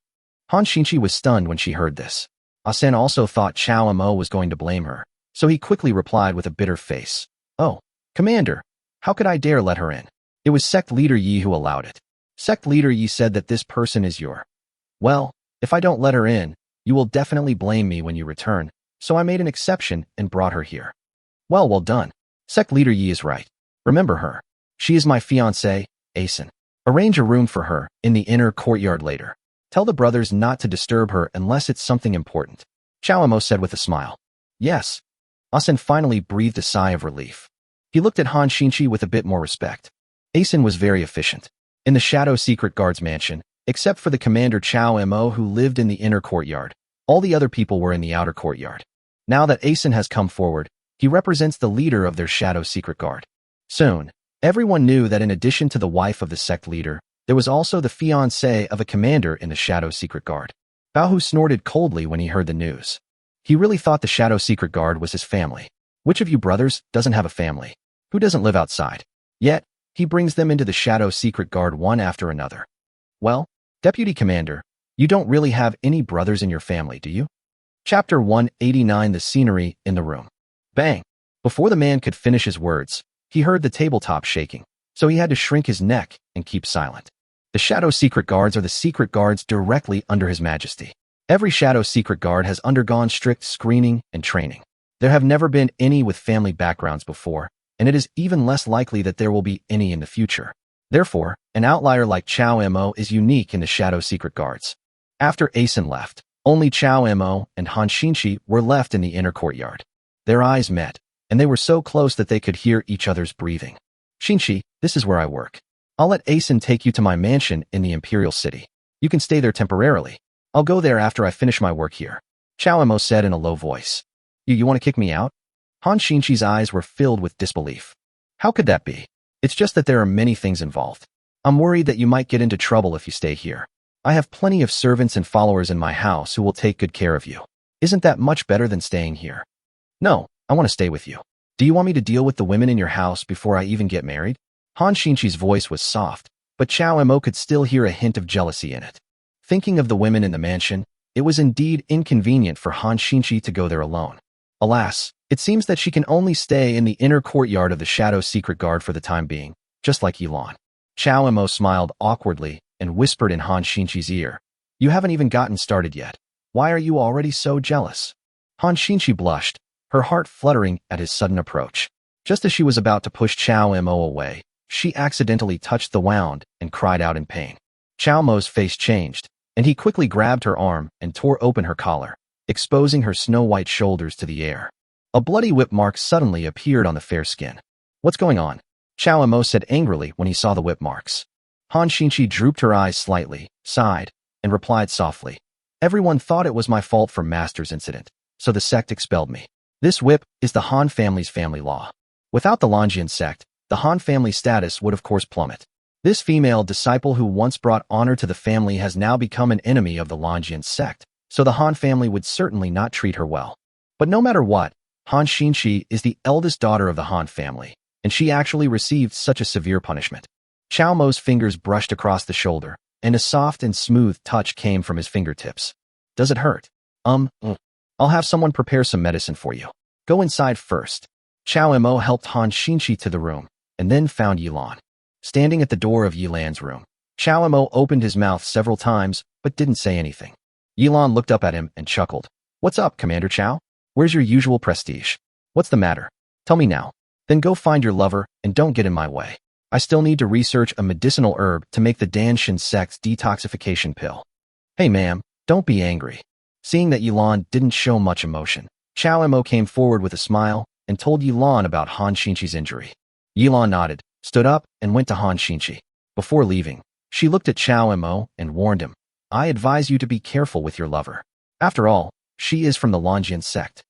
Han Xinqi was stunned when she heard this. Asan also thought Chao Mo was going to blame her, so he quickly replied with a bitter face. Oh, Commander, how could I dare let her in? It was Sect Leader Yi who allowed it. Sect Leader Yi said that this person is your. Well, if I don't let her in, you will definitely blame me when you return, so I made an exception and brought her here. Well done. Sect Leader Yi is right. Remember her. She is my fiancée, Asan. Arrange a room for her in the inner courtyard later. Tell the brothers not to disturb her unless it's something important. Chao Emo said with a smile. Yes. Asen finally breathed a sigh of relief. He looked at Han Xinchi with a bit more respect. Asen was very efficient. In the Shadow Secret Guard's mansion, except for the commander Chao Mo who lived in the inner courtyard, all the other people were in the outer courtyard. Now that Asen has come forward, he represents the leader of their Shadow Secret Guard. Soon, everyone knew that in addition to the wife of the sect leader, there was also the fiancée of a commander in the Shadow Secret Guard. Baohu snorted coldly when he heard the news. He really thought the Shadow Secret Guard was his family. Which of you brothers doesn't have a family? Who doesn't live outside? Yet, he brings them into the Shadow Secret Guard one after another. Well, Deputy Commander, you don't really have any brothers in your family, do you? Chapter 189 The Scenery in the Room. Bang! Before the man could finish his words, he heard the tabletop shaking, so he had to shrink his neck and keep silent. The Shadow Secret Guards are the secret guards directly under His Majesty. Every Shadow Secret Guard has undergone strict screening and training. There have never been any with family backgrounds before, and it is even less likely that there will be any in the future. Therefore, an outlier like Chao Mo is unique in the Shadow Secret Guards. After Asen left, only Chao Mo and Han Xinchi were left in the inner courtyard. Their eyes met, and they were so close that they could hear each other's breathing. Xinchi, this is where I work. I'll let Asen take you to my mansion in the Imperial City. You can stay there temporarily. I'll go there after I finish my work here. Chao Mo said in a low voice. You want to kick me out? Han Xinchi's eyes were filled with disbelief. How could that be? It's just that there are many things involved. I'm worried that you might get into trouble if you stay here. I have plenty of servants and followers in my house who will take good care of you. Isn't that much better than staying here? No, I want to stay with you. Do you want me to deal with the women in your house before I even get married? Han Xinchi's voice was soft, but Chao Mo could still hear a hint of jealousy in it. Thinking of the women in the mansion, it was indeed inconvenient for Han Xinchi to go there alone. Alas, it seems that she can only stay in the inner courtyard of the Shadow Secret Guard for the time being, just like Yilan. Chao Mo smiled awkwardly and whispered in Han Xinchi's ear, You haven't even gotten started yet. Why are you already so jealous? Han Xinchi blushed, her heart fluttering at his sudden approach. Just as she was about to push Chao Mo away, she accidentally touched the wound and cried out in pain. Chao Mo's face changed, and he quickly grabbed her arm and tore open her collar, exposing her snow-white shoulders to the air. A bloody whip mark suddenly appeared on the fair skin. What's going on? Chao Mo said angrily when he saw the whip marks. Han Xinchi drooped her eyes slightly, sighed, and replied softly, Everyone thought it was my fault for Master's incident, so the sect expelled me. This whip is the Han family's family law. Without the Longian sect, the Han family status would of course plummet. This female disciple who once brought honor to the family has now become an enemy of the Longian sect, so the Han family would certainly not treat her well. But no matter what, Han Xinchi is the eldest daughter of the Han family, and she actually received such a severe punishment. Chao Mo's fingers brushed across the shoulder, and a soft and smooth touch came from his fingertips. Does it hurt? I'll have someone prepare some medicine for you. Go inside first. Chao Mo helped Han Xinchi to the room, and then found Yilan. Standing at the door of Yilan's room, Chao Mo opened his mouth several times, but didn't say anything. Yilan looked up at him and chuckled. What's up, Commander Chao? Where's your usual prestige? What's the matter? Tell me now. Then go find your lover and don't get in my way. I still need to research a medicinal herb to make the Danshin sect's detoxification pill. Hey ma'am, don't be angry. Seeing that Yilan didn't show much emotion, Chao Mo came forward with a smile and told Yilan about Han Xinchi's injury. Yilan nodded, stood up, and went to Han Xinchi. Before leaving, she looked at Chao Mo and warned him, I advise you to be careful with your lover. After all, she is from the Longian sect.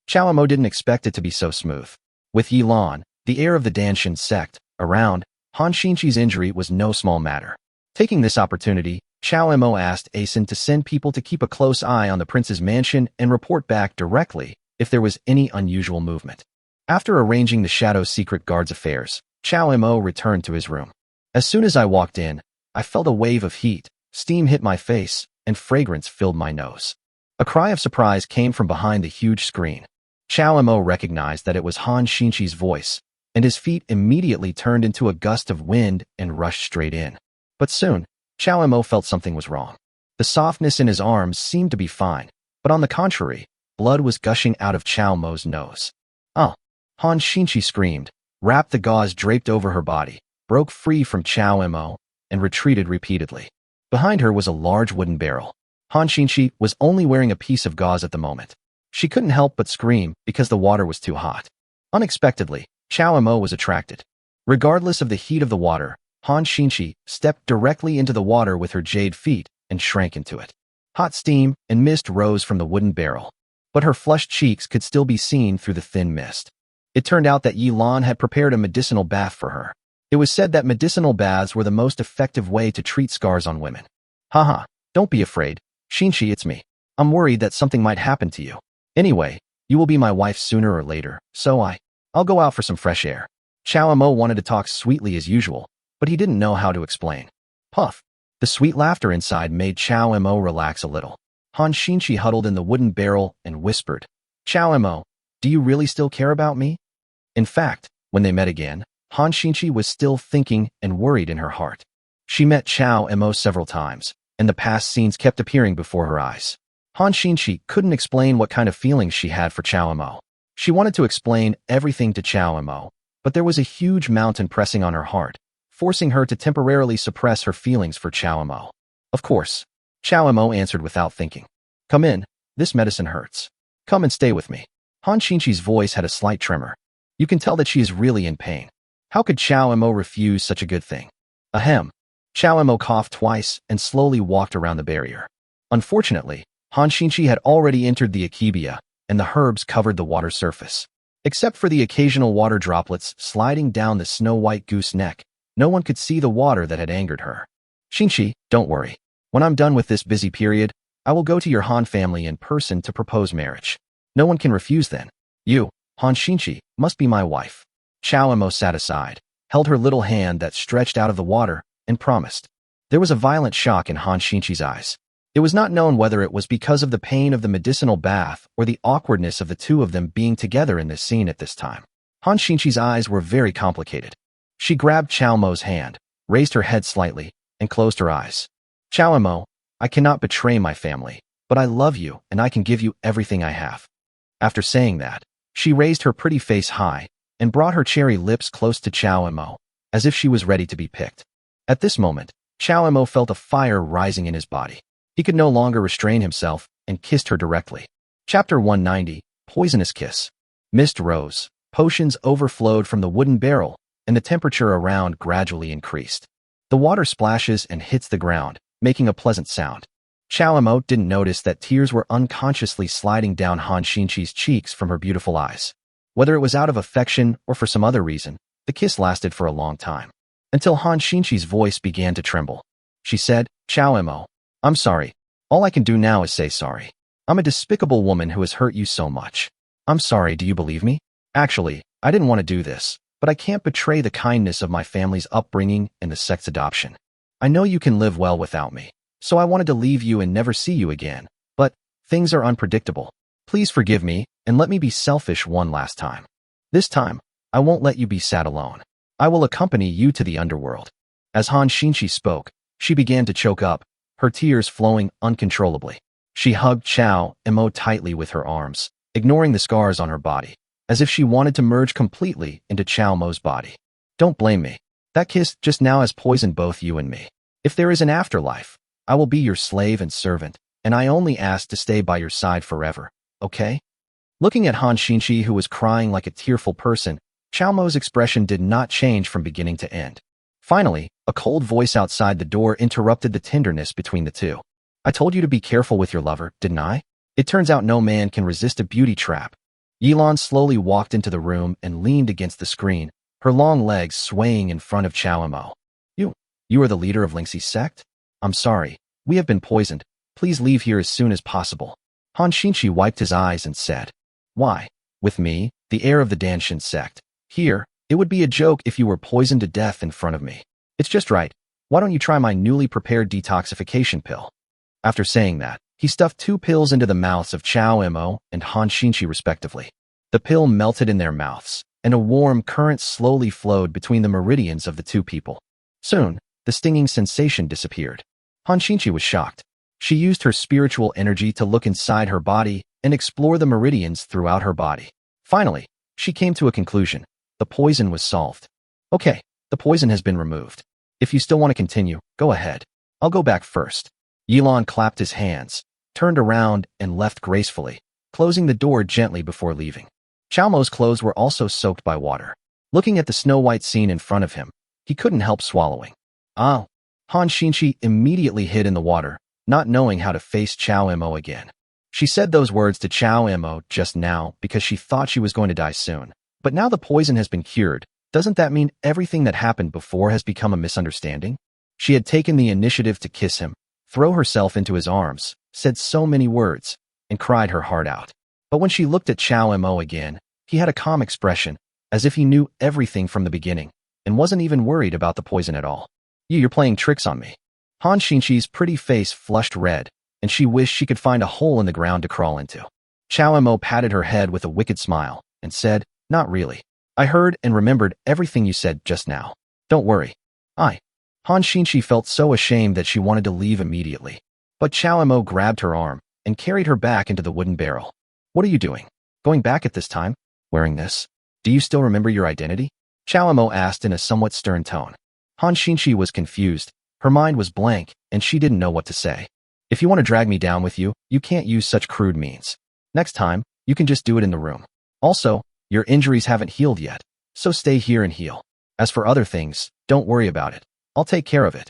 Chao Mo didn't expect it to be so smooth. With Yilan, the heir of the Danshin sect, around, Han Xinchi's injury was no small matter. Taking this opportunity, Chao Mo asked Asen to send people to keep a close eye on the prince's mansion and report back directly if there was any unusual movement. After arranging the Shadow Secret Guard's affairs, Chao Mo returned to his room. As soon as I walked in, I felt a wave of heat, steam hit my face, and fragrance filled my nose. A cry of surprise came from behind the huge screen. Chao Mo recognized that it was Han Xinchi's voice, and his feet immediately turned into a gust of wind and rushed straight in. But soon, Chao Mo felt something was wrong. The softness in his arms seemed to be fine, but on the contrary, blood was gushing out of Chao Mo's nose. Oh! Han Xinchi screamed, wrapped the gauze draped over her body, broke free from Chao Mo, and retreated repeatedly. Behind her was a large wooden barrel. Han Xinqi was only wearing a piece of gauze at the moment. She couldn't help but scream because the water was too hot. Unexpectedly, Chao Mo was attracted. Regardless of the heat of the water, Han Xinqi stepped directly into the water with her jade feet and shrank into it. Hot steam and mist rose from the wooden barrel, but her flushed cheeks could still be seen through the thin mist. It turned out that Yi Lan had prepared a medicinal bath for her. It was said that medicinal baths were the most effective way to treat scars on women. Haha, don't be afraid. Xinqi, it's me. I'm worried that something might happen to you. Anyway, you will be my wife sooner or later, so I'll go out for some fresh air. Chao Mo wanted to talk sweetly as usual, but he didn't know how to explain. Puff. The sweet laughter inside made Chao Mo relax a little. Han Xinqi huddled in the wooden barrel and whispered, Chao Mo, do you really still care about me? In fact, when they met again, Han Xinqi was still thinking and worried in her heart. She met Chao Mo several times, and the past scenes kept appearing before her eyes. Han Xinqi couldn't explain what kind of feelings she had for Chao Mo. She wanted to explain everything to Chao Mo, but there was a huge mountain pressing on her heart, forcing her to temporarily suppress her feelings for Chao Mo. Of course, Chao Mo answered without thinking. Come in, this medicine hurts. Come and stay with me. Han Xinqi's voice had a slight tremor. You can tell that she is really in pain. How could Chao Mo refuse such a good thing? Ahem. Chao Mo coughed twice and slowly walked around the barrier. Unfortunately, Han Xinqi had already entered the akebia, and the herbs covered the water surface. Except for the occasional water droplets sliding down the snow-white goose neck, no one could see the water that had angered her. Xinqi, don't worry. When I'm done with this busy period, I will go to your Han family in person to propose marriage. No one can refuse then. You, Han Xinqi, must be my wife. Chao Mo sat aside, held her little hand that stretched out of the water, and promised. There was a violent shock in Han Xinqi's eyes. It was not known whether it was because of the pain of the medicinal bath or the awkwardness of the two of them being together in this scene at this time. Han Xinqi's eyes were very complicated. She grabbed Chao Mo's hand, raised her head slightly, and closed her eyes. Chao Mo, I cannot betray my family, but I love you and I can give you everything I have. After saying that, she raised her pretty face high and brought her cherry lips close to Chao Mo, as if she was ready to be picked. At this moment, Chao Mo felt a fire rising in his body. He could no longer restrain himself and kissed her directly. Chapter 190, Poisonous Kiss. Mist rose, potions overflowed from the wooden barrel, and the temperature around gradually increased. The water splashes and hits the ground, making a pleasant sound. Chao Mo didn't notice that tears were unconsciously sliding down Han Xinqi's cheeks from her beautiful eyes. Whether it was out of affection or for some other reason, the kiss lasted for a long time, until Han Xinqi's voice began to tremble. She said, Chao Mo, I'm sorry. All I can do now is say sorry. I'm a despicable woman who has hurt you so much. I'm sorry, do you believe me? Actually, I didn't want to do this, but I can't betray the kindness of my family's upbringing and the sex adoption. I know you can live well without me, so I wanted to leave you and never see you again, but things are unpredictable. Please forgive me and let me be selfish one last time. This time, I won't let you be sad alone. I will accompany you to the underworld. As Han Xinqi spoke, she began to choke up, her tears flowing uncontrollably. She hugged Chao Mo tightly with her arms, ignoring the scars on her body, as if she wanted to merge completely into Chao Mo's body. Don't blame me. That kiss just now has poisoned both you and me. If there is an afterlife, I will be your slave and servant, and I only ask to stay by your side forever, okay? Looking at Han Xinqi, who was crying like a tearful person, Chao Mo's expression did not change from beginning to end. Finally, a cold voice outside the door interrupted the tenderness between the two. I told you to be careful with your lover, didn't I? It turns out no man can resist a beauty trap. Yi Lan slowly walked into the room and leaned against the screen, her long legs swaying in front of Chao Mo. You are the leader of Lingxi's sect? I'm sorry. We have been poisoned. Please leave here as soon as possible. Han Xinqi wiped his eyes and said, Why? With me, the heir of the Danshin sect. Here, it would be a joke if you were poisoned to death in front of me. It's just right. Why don't you try my newly prepared detoxification pill? After saying that, he stuffed 2 pills into the mouths of Chao Mo and Han Xinqi respectively. The pill melted in their mouths, and a warm current slowly flowed between the meridians of the two people. Soon, the stinging sensation disappeared. Han Xinqi was shocked. She used her spiritual energy to look inside her body and explore the meridians throughout her body. Finally, she came to a conclusion. The poison was solved. Okay, the poison has been removed. If you still want to continue, go ahead. I'll go back first. Yilan clapped his hands, turned around, and left gracefully, closing the door gently before leaving. Chaomo's clothes were also soaked by water. Looking at the snow-white scene in front of him, he couldn't help swallowing. Ah! Han Xinchi immediately hid in the water, not knowing how to face Chao Mo again. She said those words to Chao Mo just now because she thought she was going to die soon. But now the poison has been cured, doesn't that mean everything that happened before has become a misunderstanding? She had taken the initiative to kiss him, throw herself into his arms, said so many words, and cried her heart out. But when she looked at Chao Mo again, he had a calm expression, as if he knew everything from the beginning, and wasn't even worried about the poison at all. You're playing tricks on me. Han Xinchi's pretty face flushed red, and she wished she could find a hole in the ground to crawl into. Chao Mo patted her head with a wicked smile, and said, Not really. I heard and remembered everything you said just now. Don't worry. Han Xinchi felt so ashamed that she wanted to leave immediately. But Chao Mo grabbed her arm, and carried her back into the wooden barrel. What are you doing? Going back at this time? Wearing this? Do you still remember your identity? Chao Mo asked in a somewhat stern tone. Han Xinchi was confused, her mind was blank, and she didn't know what to say. If you want to drag me down with you, you can't use such crude means. Next time, you can just do it in the room. Also, your injuries haven't healed yet, so stay here and heal. As for other things, don't worry about it. I'll take care of it.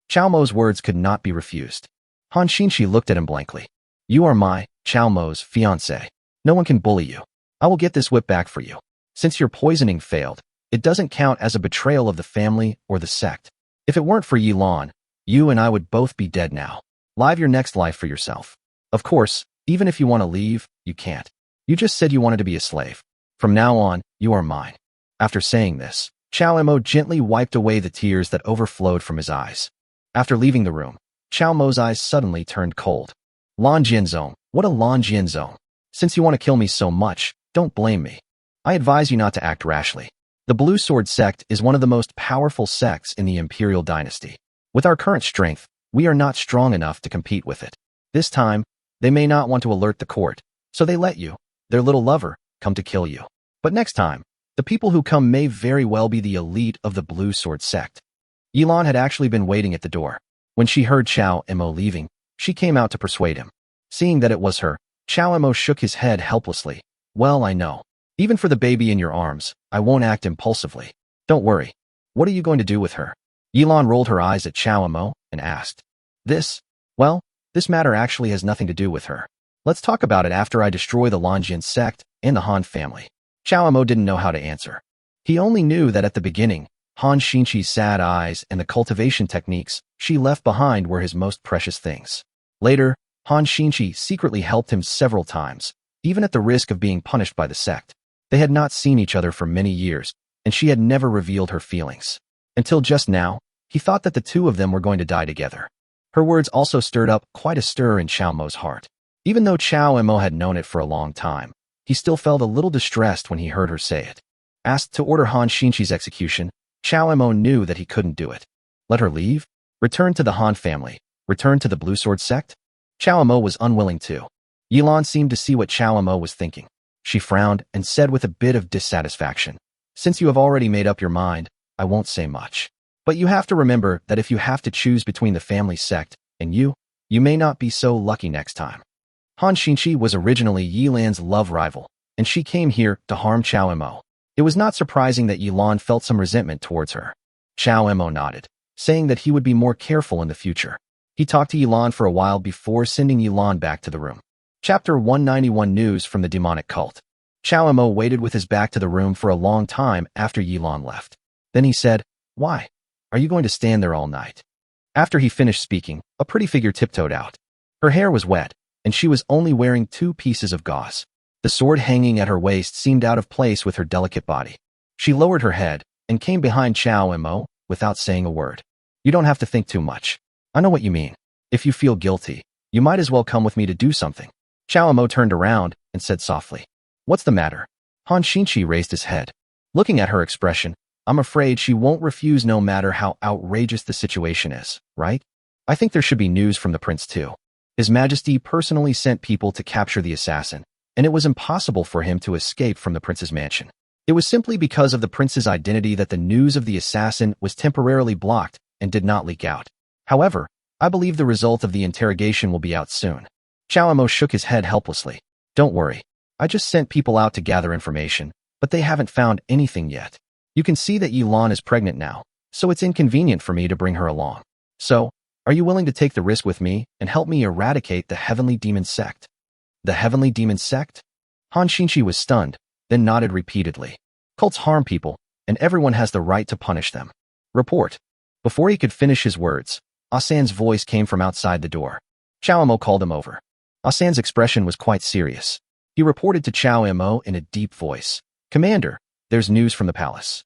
Chao Mo's words could not be refused. Han Xinchi looked at him blankly. You are Chao Mo's fiancée. No one can bully you. I will get this whip back for you. Since your poisoning failed, it doesn't count as a betrayal of the family or the sect. If it weren't for Yilan, you and I would both be dead now. Live your next life for yourself. Of course, even if you want to leave, you can't. You just said you wanted to be a slave. From now on, you are mine. After saying this, Chao Mo gently wiped away the tears that overflowed from his eyes. After leaving the room, Chao Mo's eyes suddenly turned cold. Lan Jianzong, what a Lan Jianzong. Since you want to kill me so much, don't blame me. I advise you not to act rashly. The Blue Sword sect is one of the most powerful sects in the Imperial dynasty. With our current strength, we are not strong enough to compete with it. This time, they may not want to alert the court, so they let you, their little lover, come to kill you. But next time, the people who come may very well be the elite of the Blue Sword sect. Yilan had actually been waiting at the door. When she heard Chao Mo leaving, she came out to persuade him. Seeing that it was her, Chao Mo shook his head helplessly. Well, I know. Even for the baby in your arms, I won't act impulsively. Don't worry. What are you going to do with her? Yilan rolled her eyes at Chao Mo and asked. This matter actually has nothing to do with her. Let's talk about it after I destroy the Lanjian sect and the Han family. Chao Mo didn't know how to answer. He only knew that at the beginning, Han Xinchi's sad eyes and the cultivation techniques she left behind were his most precious things. Later, Han Xinchi secretly helped him several times, even at the risk of being punished by the sect. They had not seen each other for many years, and she had never revealed her feelings. Until just now, he thought that the two of them were going to die together. Her words also stirred up quite a stir in Chao Mo's heart. Even though Chao Mo had known it for a long time, he still felt a little distressed when he heard her say it. Asked to order Han Xinchi's execution, Chao Mo knew that he couldn't do it. Let her leave? Return to the Han family? Return to the Blue Sword sect? Chao Mo was unwilling to. Yilan seemed to see what Chao Mo was thinking. She frowned and said with a bit of dissatisfaction, Since you have already made up your mind, I won't say much. But you have to remember that if you have to choose between the family sect and you may not be so lucky next time. Han Xinchi was originally Yilan's love rival, and she came here to harm Chao Mo. It was not surprising that Yilan felt some resentment towards her. Chao Mo nodded, saying that he would be more careful in the future. He talked to Yilan for a while before sending Yilan back to the room. Chapter 191 News from the Demonic Cult. Chao Mo waited with his back to the room for a long time after Yilan left. Then he said, Why? Are you going to stand there all night? After he finished speaking, a pretty figure tiptoed out. Her hair was wet, and she was only wearing 2 pieces of gauze. The sword hanging at her waist seemed out of place with her delicate body. She lowered her head and came behind Chao Mo without saying a word. You don't have to think too much. I know what you mean. If you feel guilty, you might as well come with me to do something. Chao Mo turned around and said softly, What's the matter? Han Xinchi raised his head. Looking at her expression, I'm afraid she won't refuse no matter how outrageous the situation is, right? I think there should be news from the prince too. His Majesty personally sent people to capture the assassin, and it was impossible for him to escape from the prince's mansion. It was simply because of the prince's identity that the news of the assassin was temporarily blocked and did not leak out. However, I believe the result of the interrogation will be out soon. Chao Emo shook his head helplessly. Don't worry. I just sent people out to gather information, but they haven't found anything yet. You can see that Yilan is pregnant now, so it's inconvenient for me to bring her along. So, are you willing to take the risk with me and help me eradicate the Heavenly Demon Sect? The Heavenly Demon Sect? Han Xinqi was stunned, then nodded repeatedly. Cults harm people, and everyone has the right to punish them. Report. Before he could finish his words, Asan's voice came from outside the door. Chao Emo called him over. Asan's expression was quite serious. He reported to Chao Emo in a deep voice. Commander, there's news from the palace.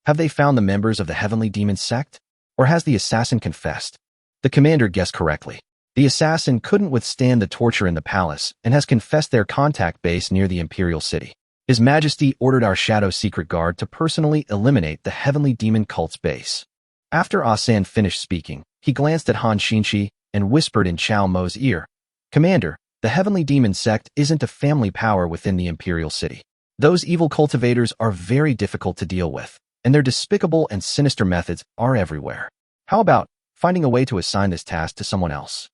Have they found the members of the Heavenly Demon Sect? Or has the assassin confessed? The commander guessed correctly. The assassin couldn't withstand the torture in the palace and has confessed their contact base near the Imperial City. His Majesty ordered our Shadow Secret Guard to personally eliminate the Heavenly Demon Cult's base. After Asan finished speaking, he glanced at Han Xinqi and whispered in Chao Mo's ear, Commander, the Heavenly Demon Sect isn't a family power within the Imperial City. Those evil cultivators are very difficult to deal with, and their despicable and sinister methods are everywhere. How about finding a way to assign this task to someone else?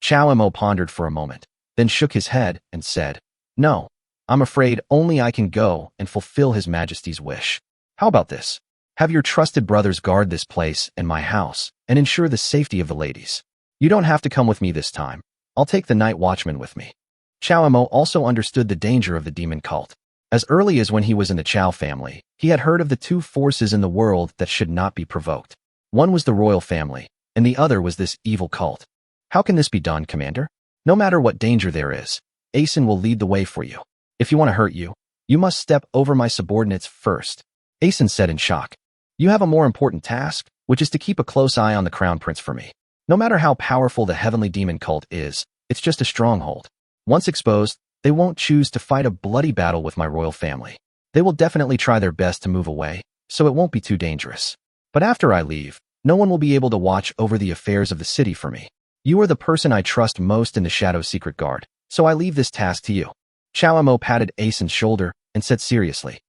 Chao Mo pondered for a moment, then shook his head and said, No, I'm afraid only I can go and fulfill His Majesty's wish. How about this? Have your trusted brothers guard this place and my house, and ensure the safety of the ladies. You don't have to come with me this time. I'll take the night watchman with me. Chao Mo also understood the danger of the demon cult. As early as when he was in the Chao family, he had heard of the two forces in the world that should not be provoked. One was the royal family, and the other was this evil cult. How can this be done, Commander? No matter what danger there is, Asen will lead the way for you. If you want to hurt you, you must step over my subordinates first. Asen said in shock. You have a more important task, which is to keep a close eye on the Crown Prince for me. No matter how powerful the Heavenly Demon Cult is, it's just a stronghold. Once exposed, they won't choose to fight a bloody battle with my royal family. They will definitely try their best to move away, so it won't be too dangerous. But after I leave, no one will be able to watch over the affairs of the city for me. You are the person I trust most in the Shadow Secret Guard, so I leave this task to you. Chao Mo patted Asen's shoulder and said seriously,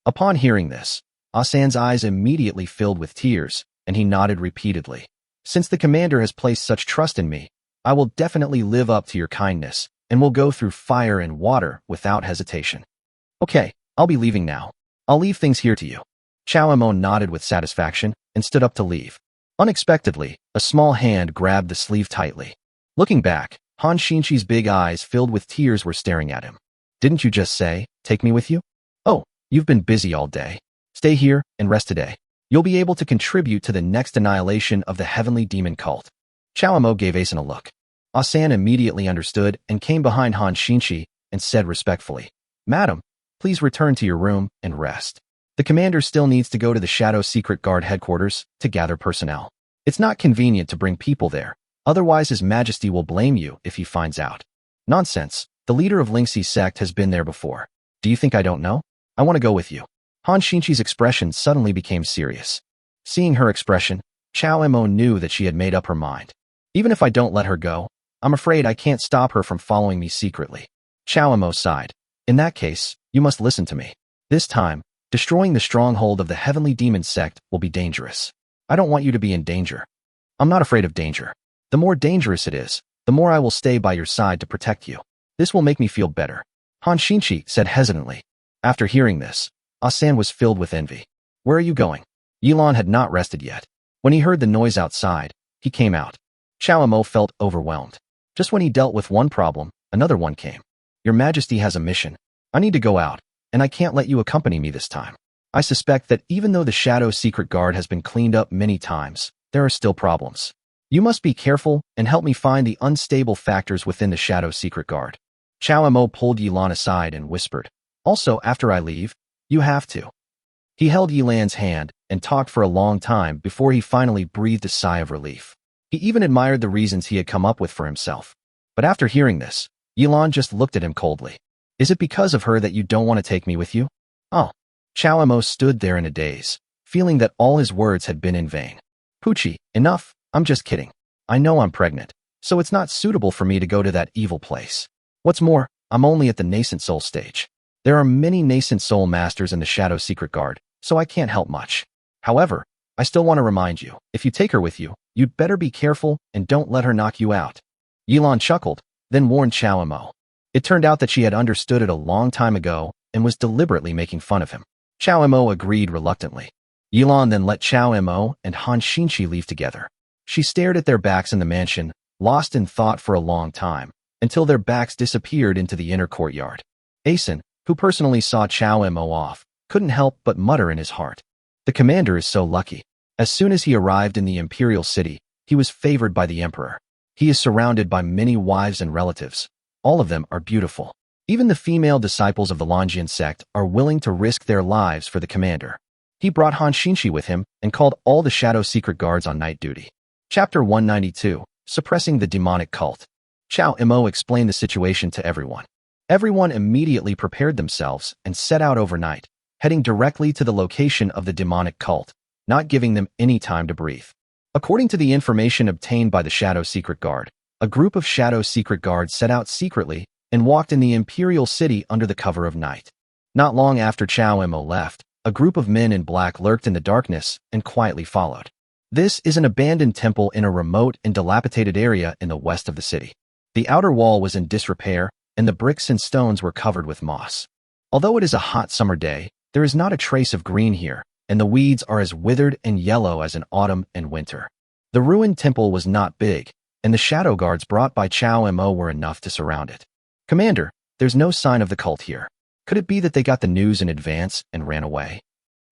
Upon hearing this, Asan's eyes immediately filled with tears, and he nodded repeatedly. Since the commander has placed such trust in me, I will definitely live up to your kindness, and will go through fire and water without hesitation. Okay, I'll be leaving now. I'll leave things here to you. Chao Mo nodded with satisfaction and stood up to leave. Unexpectedly, a small hand grabbed the sleeve tightly. Looking back, Han Xinqi's big eyes filled with tears were staring at him. Didn't you just say, take me with you? Oh, you've been busy all day. Stay here and rest today. You'll be able to contribute to the next annihilation of the Heavenly Demon Cult. Chao Mo gave Asen a look. Asan immediately understood and came behind Han Xinqi and said respectfully, Madam, please return to your room and rest. The commander still needs to go to the Shadow Secret Guard headquarters to gather personnel. It's not convenient to bring people there, otherwise His Majesty will blame you if he finds out. Nonsense, the leader of Lingxi's sect has been there before. Do you think I don't know? I want to go with you. Han Xinqi's expression suddenly became serious. Seeing her expression, Chao Mo knew that she had made up her mind. Even if I don't let her go, I'm afraid I can't stop her from following me secretly. Chao Mo sighed. In that case, you must listen to me. This time, destroying the stronghold of the Heavenly Demon Sect will be dangerous. I don't want you to be in danger. I'm not afraid of danger. The more dangerous it is, the more I will stay by your side to protect you. This will make me feel better. Han Xinqi said hesitantly. After hearing this, Asan was filled with envy. Where are you going? Yilan had not rested yet. When he heard the noise outside, he came out. Chao Mo felt overwhelmed. Just when he dealt with one problem, another one came. Your Majesty has a mission. I need to go out, and I can't let you accompany me this time. I suspect that even though the Shadow Secret Guard has been cleaned up many times, there are still problems. You must be careful and help me find the unstable factors within the Shadow Secret Guard. Chao Mo pulled Yilan aside and whispered, Also, after I leave, you have to. He held Yilan's hand and talked for a long time before he finally breathed a sigh of relief. He even admired the reasons he had come up with for himself. But after hearing this, Yilan just looked at him coldly. Is it because of her that you don't want to take me with you? Oh. Chao Mo stood there in a daze, feeling that all his words had been in vain. Poochie, enough, I'm just kidding. I know I'm pregnant, so it's not suitable for me to go to that evil place. What's more, I'm only at the nascent soul stage. There are many nascent soul masters in the Shadow Secret Guard, so I can't help much. However, I still want to remind you, if you take her with you, you'd better be careful and don't let her knock you out. Yilan chuckled, then warned Chao Mo. It turned out that she had understood it a long time ago and was deliberately making fun of him. Chao Mo agreed reluctantly. Yilan then let Chao Mo and Han Xinqi leave together. She stared at their backs in the mansion, lost in thought for a long time, until their backs disappeared into the inner courtyard. Asen, who personally saw Chao Mo off, couldn't help but mutter in his heart. The commander is so lucky. As soon as he arrived in the imperial city, he was favored by the emperor. He is surrounded by many wives and relatives. All of them are beautiful. Even the female disciples of the Longian sect are willing to risk their lives for the commander. He brought Han Xinqi with him and called all the shadow secret guards on night duty. Chapter 192, Suppressing the Demonic Cult. Chao Mo explained the situation to everyone. Everyone immediately prepared themselves and set out overnight, heading directly to the location of the demonic cult, not giving them any time to breathe. According to the information obtained by the Shadow Secret Guard, a group of Shadow Secret Guards set out secretly and walked in the Imperial City under the cover of night. Not long after Chao Mo left, a group of men in black lurked in the darkness and quietly followed. This is an abandoned temple in a remote and dilapidated area in the west of the city. The outer wall was in disrepair, and the bricks and stones were covered with moss. Although it is a hot summer day, there is not a trace of green here, and the weeds are as withered and yellow as in autumn and winter. The ruined temple was not big, and the shadow guards brought by Chao Mo were enough to surround it. Commander, there's no sign of the cult here. Could it be that they got the news in advance and ran away?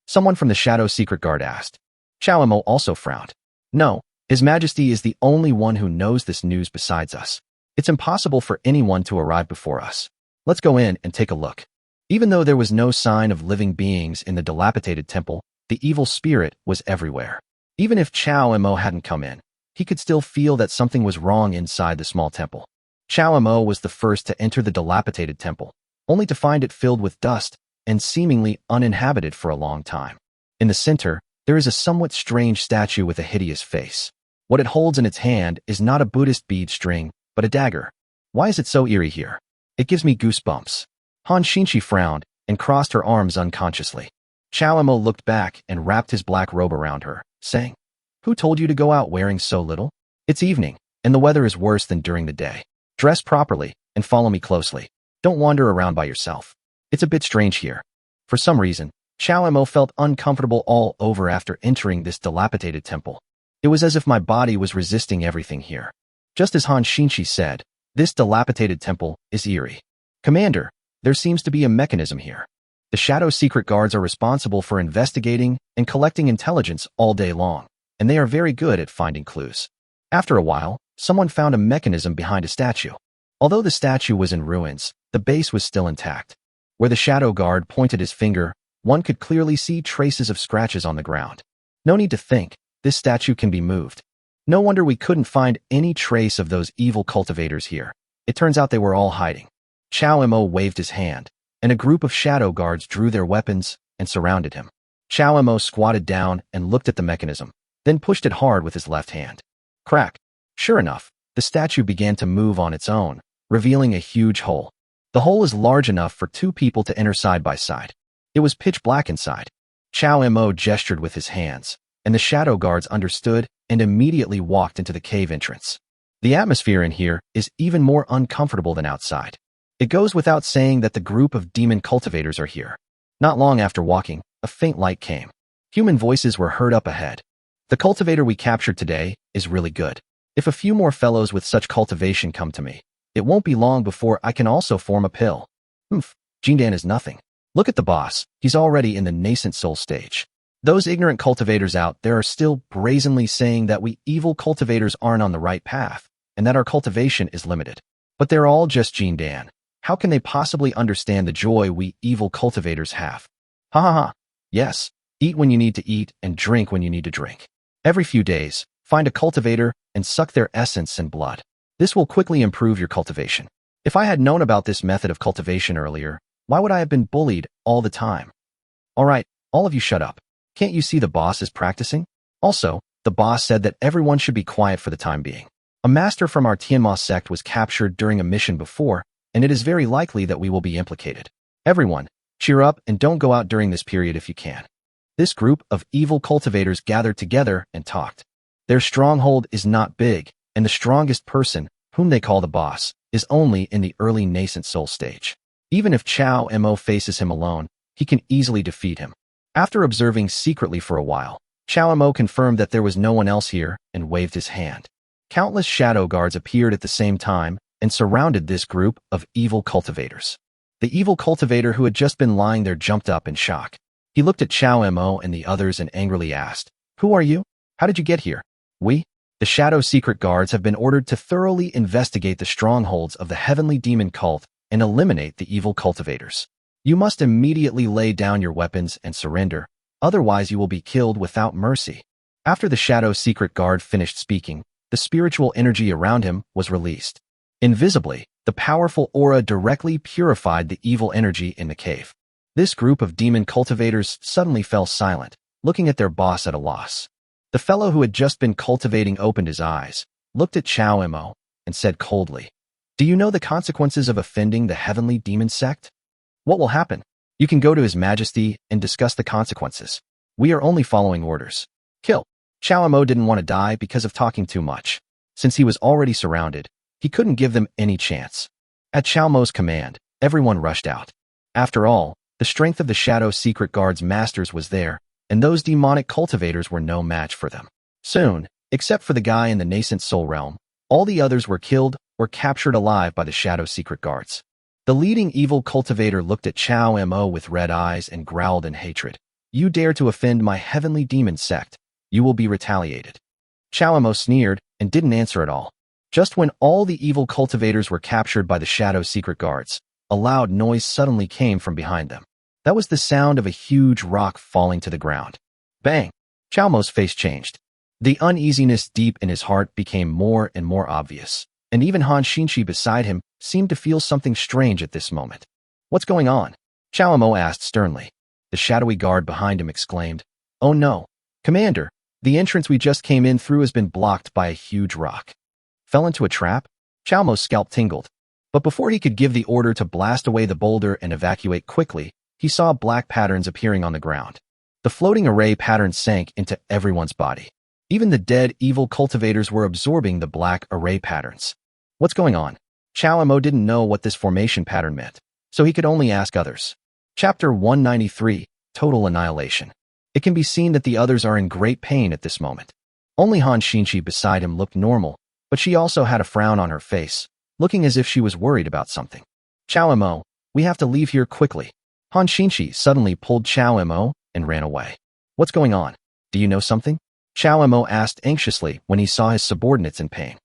Someone from the Shadow Secret Guard asked. Chao Mo also frowned. No, His Majesty is the only one who knows this news besides us. It's impossible for anyone to arrive before us. Let's go in and take a look. Even though there was no sign of living beings in the dilapidated temple, the evil spirit was everywhere. Even if Chao Mo hadn't come in, he could still feel that something was wrong inside the small temple. Chao Mo was the first to enter the dilapidated temple, only to find it filled with dust and seemingly uninhabited for a long time. In the center, there is a somewhat strange statue with a hideous face. What it holds in its hand is not a Buddhist bead string, but a dagger. Why is it so eerie here? It gives me goosebumps. Han Xinqi frowned and crossed her arms unconsciously. Chao Mo looked back and wrapped his black robe around her, saying, "Who told you to go out wearing so little? It's evening, and the weather is worse than during the day. Dress properly and follow me closely. Don't wander around by yourself. It's a bit strange here." For some reason, Chao Mo felt uncomfortable all over after entering this dilapidated temple. It was as if my body was resisting everything here. Just as Han Xinqi said, this dilapidated temple is eerie. Commander, there seems to be a mechanism here. The Shadow Secret Guards are responsible for investigating and collecting intelligence all day long, and they are very good at finding clues. After a while, someone found a mechanism behind a statue. Although the statue was in ruins, the base was still intact. Where the Shadow Guard pointed his finger, one could clearly see traces of scratches on the ground. No need to think, this statue can be moved. No wonder we couldn't find any trace of those evil cultivators here. It turns out they were all hiding. Chao Mo waved his hand, and a group of shadow guards drew their weapons and surrounded him. Chao Mo squatted down and looked at the mechanism, then pushed it hard with his left hand. Crack! Sure enough, the statue began to move on its own, revealing a huge hole. The hole is large enough for two people to enter side by side. It was pitch black inside. Chao Mo gestured with his hands, and the shadow guards understood and immediately walked into the cave entrance. The atmosphere in here is even more uncomfortable than outside. It goes without saying that the group of demon cultivators are here. Not long after walking, a faint light came. Human voices were heard up ahead. The cultivator we captured today is really good. If a few more fellows with such cultivation come to me, it won't be long before I can also form a pill. Jindan is nothing. Look at the boss, he's already in the nascent soul stage. Those ignorant cultivators out there are still brazenly saying that we evil cultivators aren't on the right path, and that our cultivation is limited. But they're all just Jindan. How can they possibly understand the joy we evil cultivators have? Ha ha ha. Yes, eat when you need to eat and drink when you need to drink. Every few days, find a cultivator and suck their essence and blood. This will quickly improve your cultivation. If I had known about this method of cultivation earlier, why would I have been bullied all the time? All right, all of you shut up. Can't you see the boss is practicing? Also, the boss said that everyone should be quiet for the time being. A master from our Tianma sect was captured during a mission before, and it is very likely that we will be implicated. Everyone, cheer up and don't go out during this period if you can. This group of evil cultivators gathered together and talked. Their stronghold is not big, and the strongest person, whom they call the boss, is only in the early nascent soul stage. Even if Chao Mo faces him alone, he can easily defeat him. After observing secretly for a while, Chao Mo confirmed that there was no one else here and waved his hand. Countless shadow guards appeared at the same time and surrounded this group of evil cultivators. The evil cultivator who had just been lying there jumped up in shock. He looked at Chao Mo and the others and angrily asked, "Who are you? How did you get here?" "We, the Shadow Secret Guards, have been ordered to thoroughly investigate the strongholds of the heavenly demon cult and eliminate the evil cultivators. You must immediately lay down your weapons and surrender, otherwise you will be killed without mercy." After the Shadow Secret Guard finished speaking, the spiritual energy around him was released. Invisibly, the powerful aura directly purified the evil energy in the cave. This group of demon cultivators suddenly fell silent, looking at their boss at a loss. The fellow who had just been cultivating opened his eyes, looked at Chao Mo, and said coldly, "Do you know the consequences of offending the heavenly demon sect? What will happen? You can go to His Majesty and discuss the consequences. We are only following orders. Kill." Chao Mo didn't want to die because of talking too much. Since he was already surrounded, he couldn't give them any chance. At Chao Mo's command, everyone rushed out. After all, the strength of the Shadow Secret Guard's masters was there, and those demonic cultivators were no match for them. Soon, except for the guy in the nascent soul realm, all the others were killed or captured alive by the Shadow Secret Guards. The leading evil cultivator looked at Chao Mo with red eyes and growled in hatred. "You dare to offend my heavenly demon sect, you will be retaliated." Chao Mo sneered and didn't answer at all. Just when all the evil cultivators were captured by the Shadow Secret Guards, a loud noise suddenly came from behind them. That was the sound of a huge rock falling to the ground. Bang! Chao Mo's face changed. The uneasiness deep in his heart became more and more obvious, and even Han Xinchi beside him seemed to feel something strange at this moment. "What's going on?" Chao Mo asked sternly. The shadowy guard behind him exclaimed, "Oh no, Commander, the entrance we just came in through has been blocked by a huge rock." Fell into a trap? Chao Mo's scalp tingled. But before he could give the order to blast away the boulder and evacuate quickly, he saw black patterns appearing on the ground. The floating array patterns sank into everyone's body. Even the dead evil cultivators were absorbing the black array patterns. What's going on? Chao Mo didn't know what this formation pattern meant, so he could only ask others. Chapter 193, Total Annihilation. It can be seen that the others are in great pain at this moment. Only Han Xinchi beside him looked normal, but she also had a frown on her face, looking as if she was worried about something. "Chao Mo, we have to leave here quickly." Han Xinchi suddenly pulled Chao Mo and ran away. "What's going on? Do you know something?" Chao Mo asked anxiously when he saw his subordinates in pain.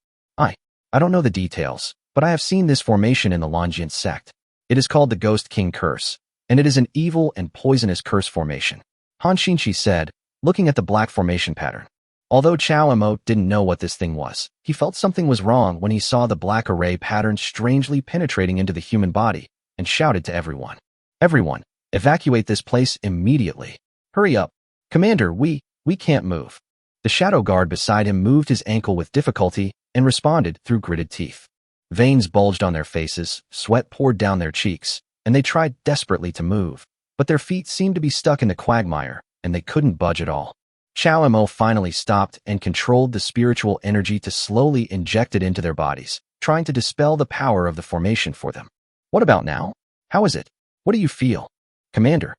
I don't know the details, but I have seen this formation in the Longian sect. It is called the Ghost King Curse, and it is an evil and poisonous curse formation," Han Xinchi said, looking at the black formation pattern. Although Chao Mo didn't know what this thing was, he felt something was wrong when he saw the black array pattern strangely penetrating into the human body and shouted to everyone. "Everyone, evacuate this place immediately. Hurry up. Commander, we can't move." The shadow guard beside him moved his ankle with difficulty and responded through gritted teeth. Veins bulged on their faces, sweat poured down their cheeks, and they tried desperately to move, but their feet seemed to be stuck in the quagmire, and they couldn't budge at all. Chao Mo finally stopped and controlled the spiritual energy to slowly inject it into their bodies, trying to dispel the power of the formation for them. "What about now? How is it? What do you feel?" Commander,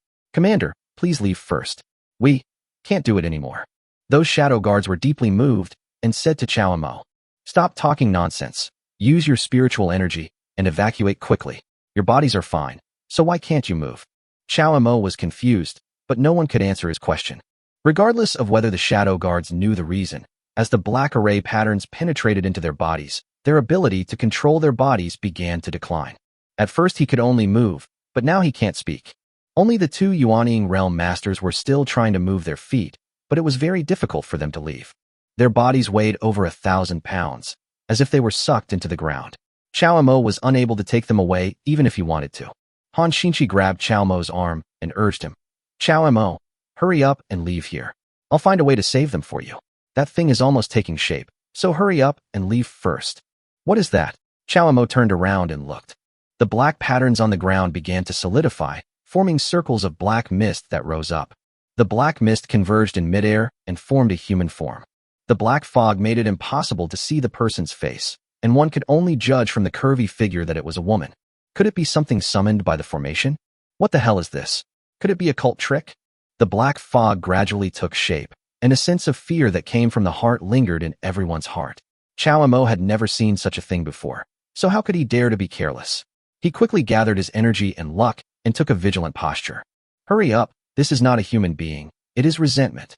please leave first. We can't do it anymore." Those shadow guards were deeply moved and said to Chao Mo, "Stop talking nonsense. Use your spiritual energy and evacuate quickly. Your bodies are fine, so why can't you move?" Chao Mo was confused, but no one could answer his question. Regardless of whether the shadow guards knew the reason, as the black array patterns penetrated into their bodies, their ability to control their bodies began to decline. At first he could only move, but now he can't speak. Only the two Yuanying realm masters were still trying to move their feet, but it was very difficult for them to leave. Their bodies weighed over 1,000 pounds, as if they were sucked into the ground. Chao Mo was unable to take them away even if he wanted to. Han Xinchi grabbed Chao Mo's arm and urged him, "Chao Mo, hurry up and leave here. I'll find a way to save them for you. That thing is almost taking shape, so hurry up and leave first." "What is that?" Chao Mo turned around and looked. The black patterns on the ground began to solidify, forming circles of black mist that rose up. The black mist converged in midair and formed a human form. The black fog made it impossible to see the person's face, and one could only judge from the curvy figure that it was a woman. Could it be something summoned by the formation? What the hell is this? Could it be a cult trick? The black fog gradually took shape, and a sense of fear that came from the heart lingered in everyone's heart. Chao Mo had never seen such a thing before, so how could he dare to be careless? He quickly gathered his energy and luck and took a vigilant posture. Hurry up, this is not a human being, it is resentment.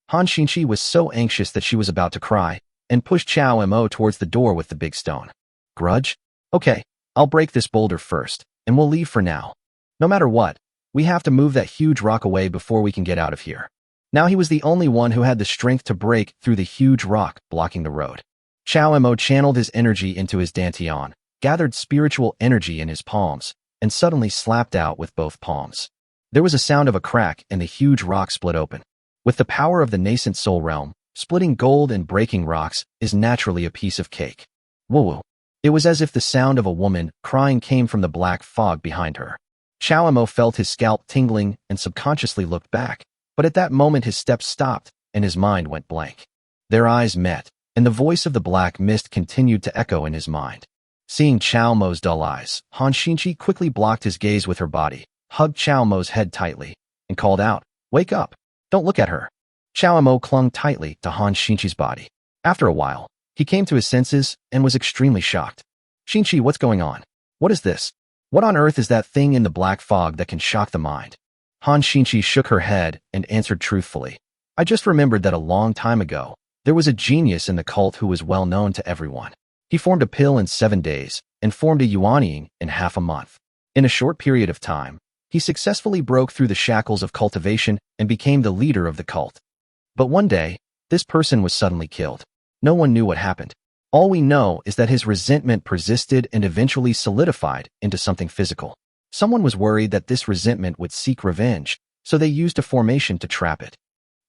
Han Xinqi was so anxious that she was about to cry, and pushed Chao Mo towards the door with the big stone. Grudge? Okay, I'll break this boulder first, and we'll leave for now. No matter what, we have to move that huge rock away before we can get out of here. Now he was the only one who had the strength to break through the huge rock blocking the road. Chao Mo channeled his energy into his dantian, gathered spiritual energy in his palms, and suddenly slapped out with both palms. There was a sound of a crack and the huge rock split open. With the power of the nascent soul realm, splitting gold and breaking rocks is naturally a piece of cake. Woo-woo. It was as if the sound of a woman crying came from the black fog behind her. Chao Mo felt his scalp tingling and subconsciously looked back, but at that moment his steps stopped and his mind went blank. Their eyes met, and the voice of the black mist continued to echo in his mind. Seeing Chao Mo's dull eyes, Han Xinqi quickly blocked his gaze with her body, hugged Chao Mo's head tightly, and called out, "Wake up! Don't look at her." Chao Mo clung tightly to Han Xinqi's body. After a while, he came to his senses and was extremely shocked. "Xinqi, what's going on? What is this? What on earth is that thing in the black fog that can shock the mind?" Han Xinqi shook her head and answered truthfully, "I just remembered that a long time ago, there was a genius in the cult who was well known to everyone. He formed a pill in 7 days and formed a yuanying in half a month. In a short period of time, he successfully broke through the shackles of cultivation and became the leader of the cult. But one day, this person was suddenly killed. No one knew what happened. All we know is that his resentment persisted and eventually solidified into something physical. Someone was worried that this resentment would seek revenge, so they used a formation to trap it.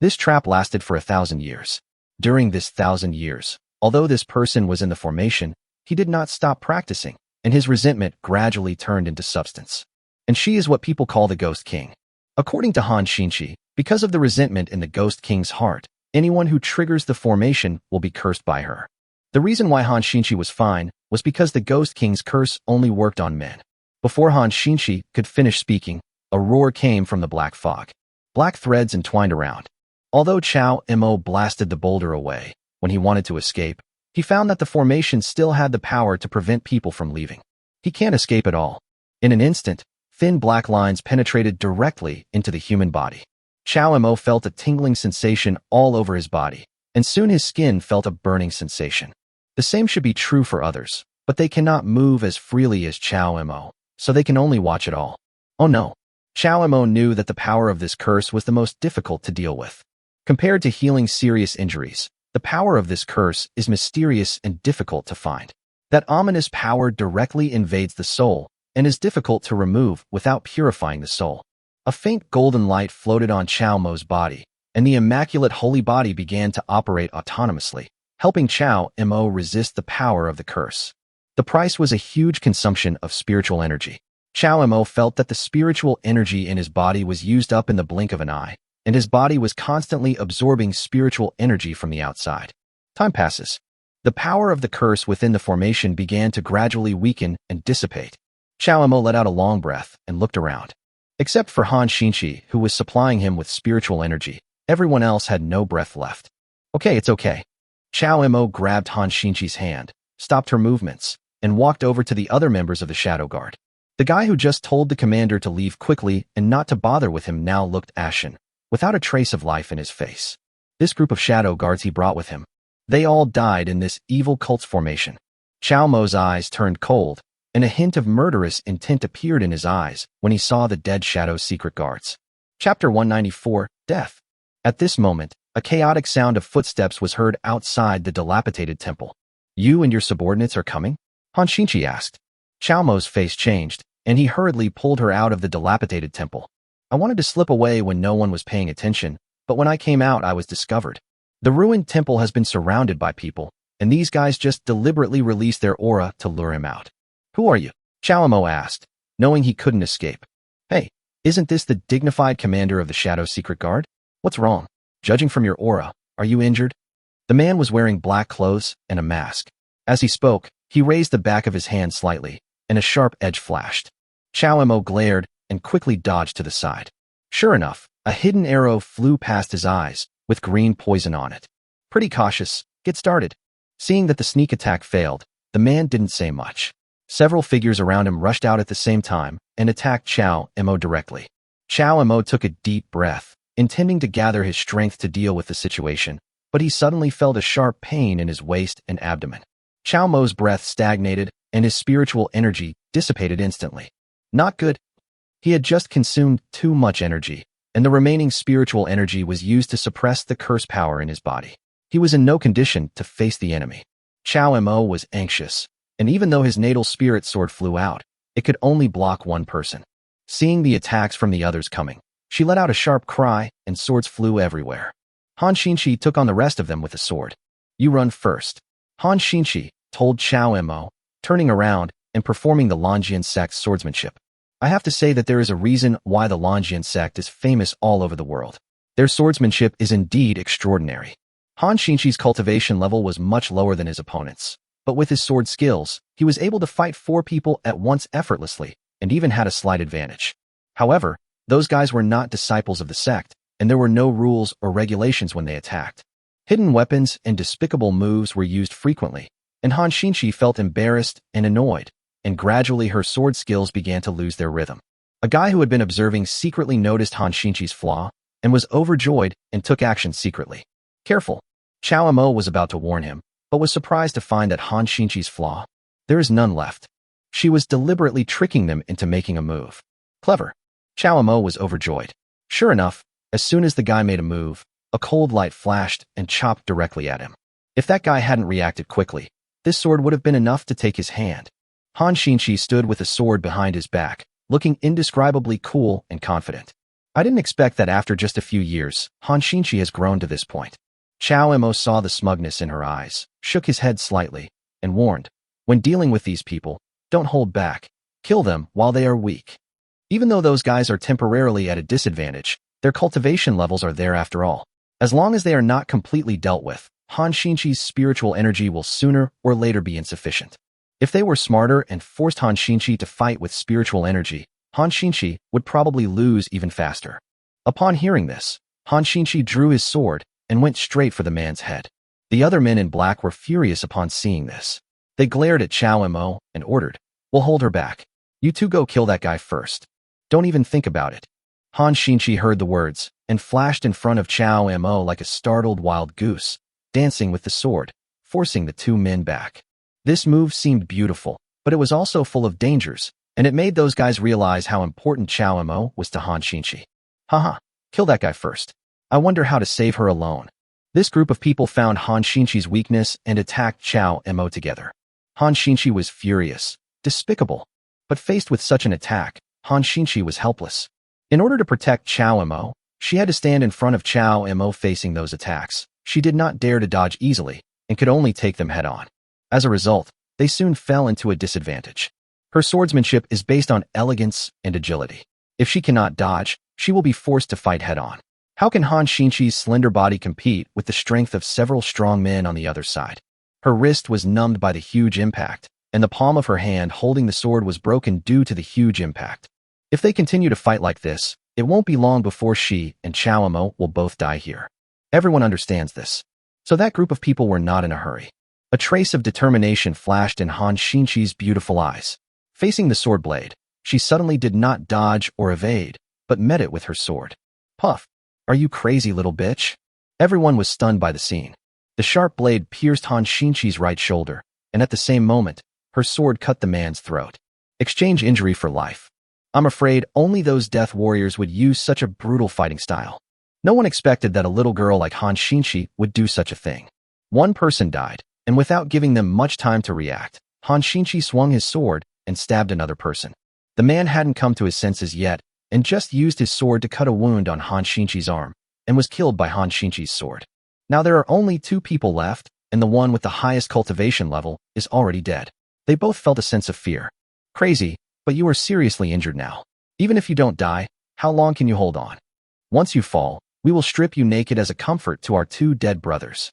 This trap lasted for 1,000 years. During this 1,000 years, although this person was in the formation, he did not stop practicing, and his resentment gradually turned into substance. And she is what people call the Ghost King. According to Han Xinqi, because of the resentment in the Ghost King's heart, anyone who triggers the formation will be cursed by her. The reason why Han Xinqi was fine was because the Ghost King's curse only worked on men. Before Han Xinqi could finish speaking, a roar came from the black fog. Black threads entwined around. Although Chao Mo blasted the boulder away, when he wanted to escape, he found that the formation still had the power to prevent people from leaving. He can't escape at all. In an instant, thin black lines penetrated directly into the human body. Chao Mo felt a tingling sensation all over his body, and soon his skin felt a burning sensation. The same should be true for others, but they cannot move as freely as Chao Mo, so they can only watch it all. Oh no. Chao Mo knew that the power of this curse was the most difficult to deal with. Compared to healing serious injuries, the power of this curse is mysterious and difficult to find. That ominous power directly invades the soul and is difficult to remove without purifying the soul. A faint golden light floated on Chao Mo's body, and the immaculate holy body began to operate autonomously, helping Chao Mo resist the power of the curse. The price was a huge consumption of spiritual energy. Chao Mo felt that the spiritual energy in his body was used up in the blink of an eye, and his body was constantly absorbing spiritual energy from the outside. Time passes. The power of the curse within the formation began to gradually weaken and dissipate. Chao Mo let out a long breath and looked around. Except for Han Xinqi, who was supplying him with spiritual energy, everyone else had no breath left. Okay, it's okay. Chao Mo grabbed Han Xinqi's hand, stopped her movements, and walked over to the other members of the Shadow Guard. The guy who just told the commander to leave quickly and not to bother with him now looked ashen, without a trace of life in his face. This group of Shadow Guards he brought with him. They all died in this evil cult's formation. Chao Mo's eyes turned cold, and a hint of murderous intent appeared in his eyes when he saw the dead Shadow's secret guards. Chapter 194, Death. At this moment, a chaotic sound of footsteps was heard outside the dilapidated temple. "You and your subordinates are coming?" Han Xinqi asked. Chao Mo's face changed, and he hurriedly pulled her out of the dilapidated temple. "I wanted to slip away when no one was paying attention, but when I came out I was discovered. The ruined temple has been surrounded by people, and these guys just deliberately released their aura to lure him out." "Who are you?" Chao Mo asked, knowing he couldn't escape. "Hey, isn't this the dignified commander of the Shadow Secret Guard?" What's wrong? Judging from your aura, are you injured? The man was wearing black clothes and a mask. As he spoke, he raised the back of his hand slightly, and a sharp edge flashed. Chow Mo glared and quickly dodged to the side. Sure enough, a hidden arrow flew past his eyes, with green poison on it. Pretty cautious, get started. Seeing that the sneak attack failed, the man didn't say much. Several figures around him rushed out at the same time and attacked Chow Mo directly. Chow Mo took a deep breath, intending to gather his strength to deal with the situation, but he suddenly felt a sharp pain in his waist and abdomen. Chow Mo's breath stagnated and his spiritual energy dissipated instantly. Not good. He had just consumed too much energy, and the remaining spiritual energy was used to suppress the curse power in his body. He was in no condition to face the enemy. Chow Mo was anxious, and even though his natal spirit sword flew out, it could only block one person. Seeing the attacks from the others coming, she let out a sharp cry and swords flew everywhere. Han Xinchi took on the rest of them with a sword. You run first. Han Xinchi told Chow Mo, turning around and performing the Longian sect's swordsmanship. I have to say that there is a reason why the Longian sect is famous all over the world. Their swordsmanship is indeed extraordinary. Han Xinchi's cultivation level was much lower than his opponent's, but with his sword skills, he was able to fight 4 people at once effortlessly, and even had a slight advantage. However, those guys were not disciples of the sect, and there were no rules or regulations when they attacked. Hidden weapons and despicable moves were used frequently, and Han Xinchi felt embarrassed and annoyed, and gradually her sword skills began to lose their rhythm. A guy who had been observing secretly noticed Han Xinchi's flaw, and was overjoyed and took action secretly. Careful. Chow Mo was about to warn him, but was surprised to find that Han Xinchi's flaw, there is none left. She was deliberately tricking them into making a move. Clever. Chow Mo was overjoyed. Sure enough, as soon as the guy made a move, a cold light flashed and chopped directly at him. If that guy hadn't reacted quickly, this sword would have been enough to take his hand. Han Xinchi stood with a sword behind his back, looking indescribably cool and confident. I didn't expect that after just a few years, Han Xinchi has grown to this point. Chow Mo saw the smugness in her eyes, shook his head slightly, and warned, when dealing with these people, don't hold back. Kill them while they are weak. Even though those guys are temporarily at a disadvantage, their cultivation levels are there after all. As long as they are not completely dealt with, Han Xinchi's spiritual energy will sooner or later be insufficient. If they were smarter and forced Han Xinchi to fight with spiritual energy, Han Xinchi would probably lose even faster. Upon hearing this, Han Xinchi drew his sword and went straight for the man's head. The other men in black were furious upon seeing this. They glared at Chow Mo and ordered, we'll hold her back. You two go kill that guy first. Don't even think about it. Han Xinchi heard the words and flashed in front of Chow Mo like a startled wild goose, dancing with the sword, forcing the 2 men back. This move seemed beautiful, but it was also full of dangers, and it made those guys realize how important Chow Mo was to Han Xinchi. Haha, kill that guy first. I wonder how to save her alone. This group of people found Han Xinchi's weakness and attacked Chow Mo together. Han Xinchi was furious, despicable, but faced with such an attack, Han Xinchi was helpless. In order to protect Chow Mo, she had to stand in front of Chow Mo facing those attacks. She did not dare to dodge easily and could only take them head-on. As a result, they soon fell into a disadvantage. Her swordsmanship is based on elegance and agility. If she cannot dodge, she will be forced to fight head-on. How can Han Xinchi's slender body compete with the strength of several strong men on the other side? Her wrist was numbed by the huge impact, and the palm of her hand holding the sword was broken due to the huge impact. If they continue to fight like this, it won't be long before she and Chow Mo will both die here. Everyone understands this. So that group of people were not in a hurry. A trace of determination flashed in Han Xinchi's beautiful eyes. Facing the sword blade, she suddenly did not dodge or evade, but met it with her sword. Puff. Are you crazy, little bitch? Everyone was stunned by the scene. The sharp blade pierced Han Xinchi's right shoulder, and at the same moment, her sword cut the man's throat. Exchange injury for life. I'm afraid only those death warriors would use such a brutal fighting style. No one expected that a little girl like Han Xinchi would do such a thing. One person died, and without giving them much time to react, Han Xinchi swung his sword and stabbed another person. The man hadn't come to his senses yet, and just used his sword to cut a wound on Han Xinchi's arm, and was killed by Han Xinchi's sword. Now there are only 2 people left, and the one with the highest cultivation level is already dead. They both felt a sense of fear. Crazy, but you are seriously injured now. Even if you don't die, how long can you hold on? Once you fall, We will strip you naked as a comfort to our 2 dead brothers."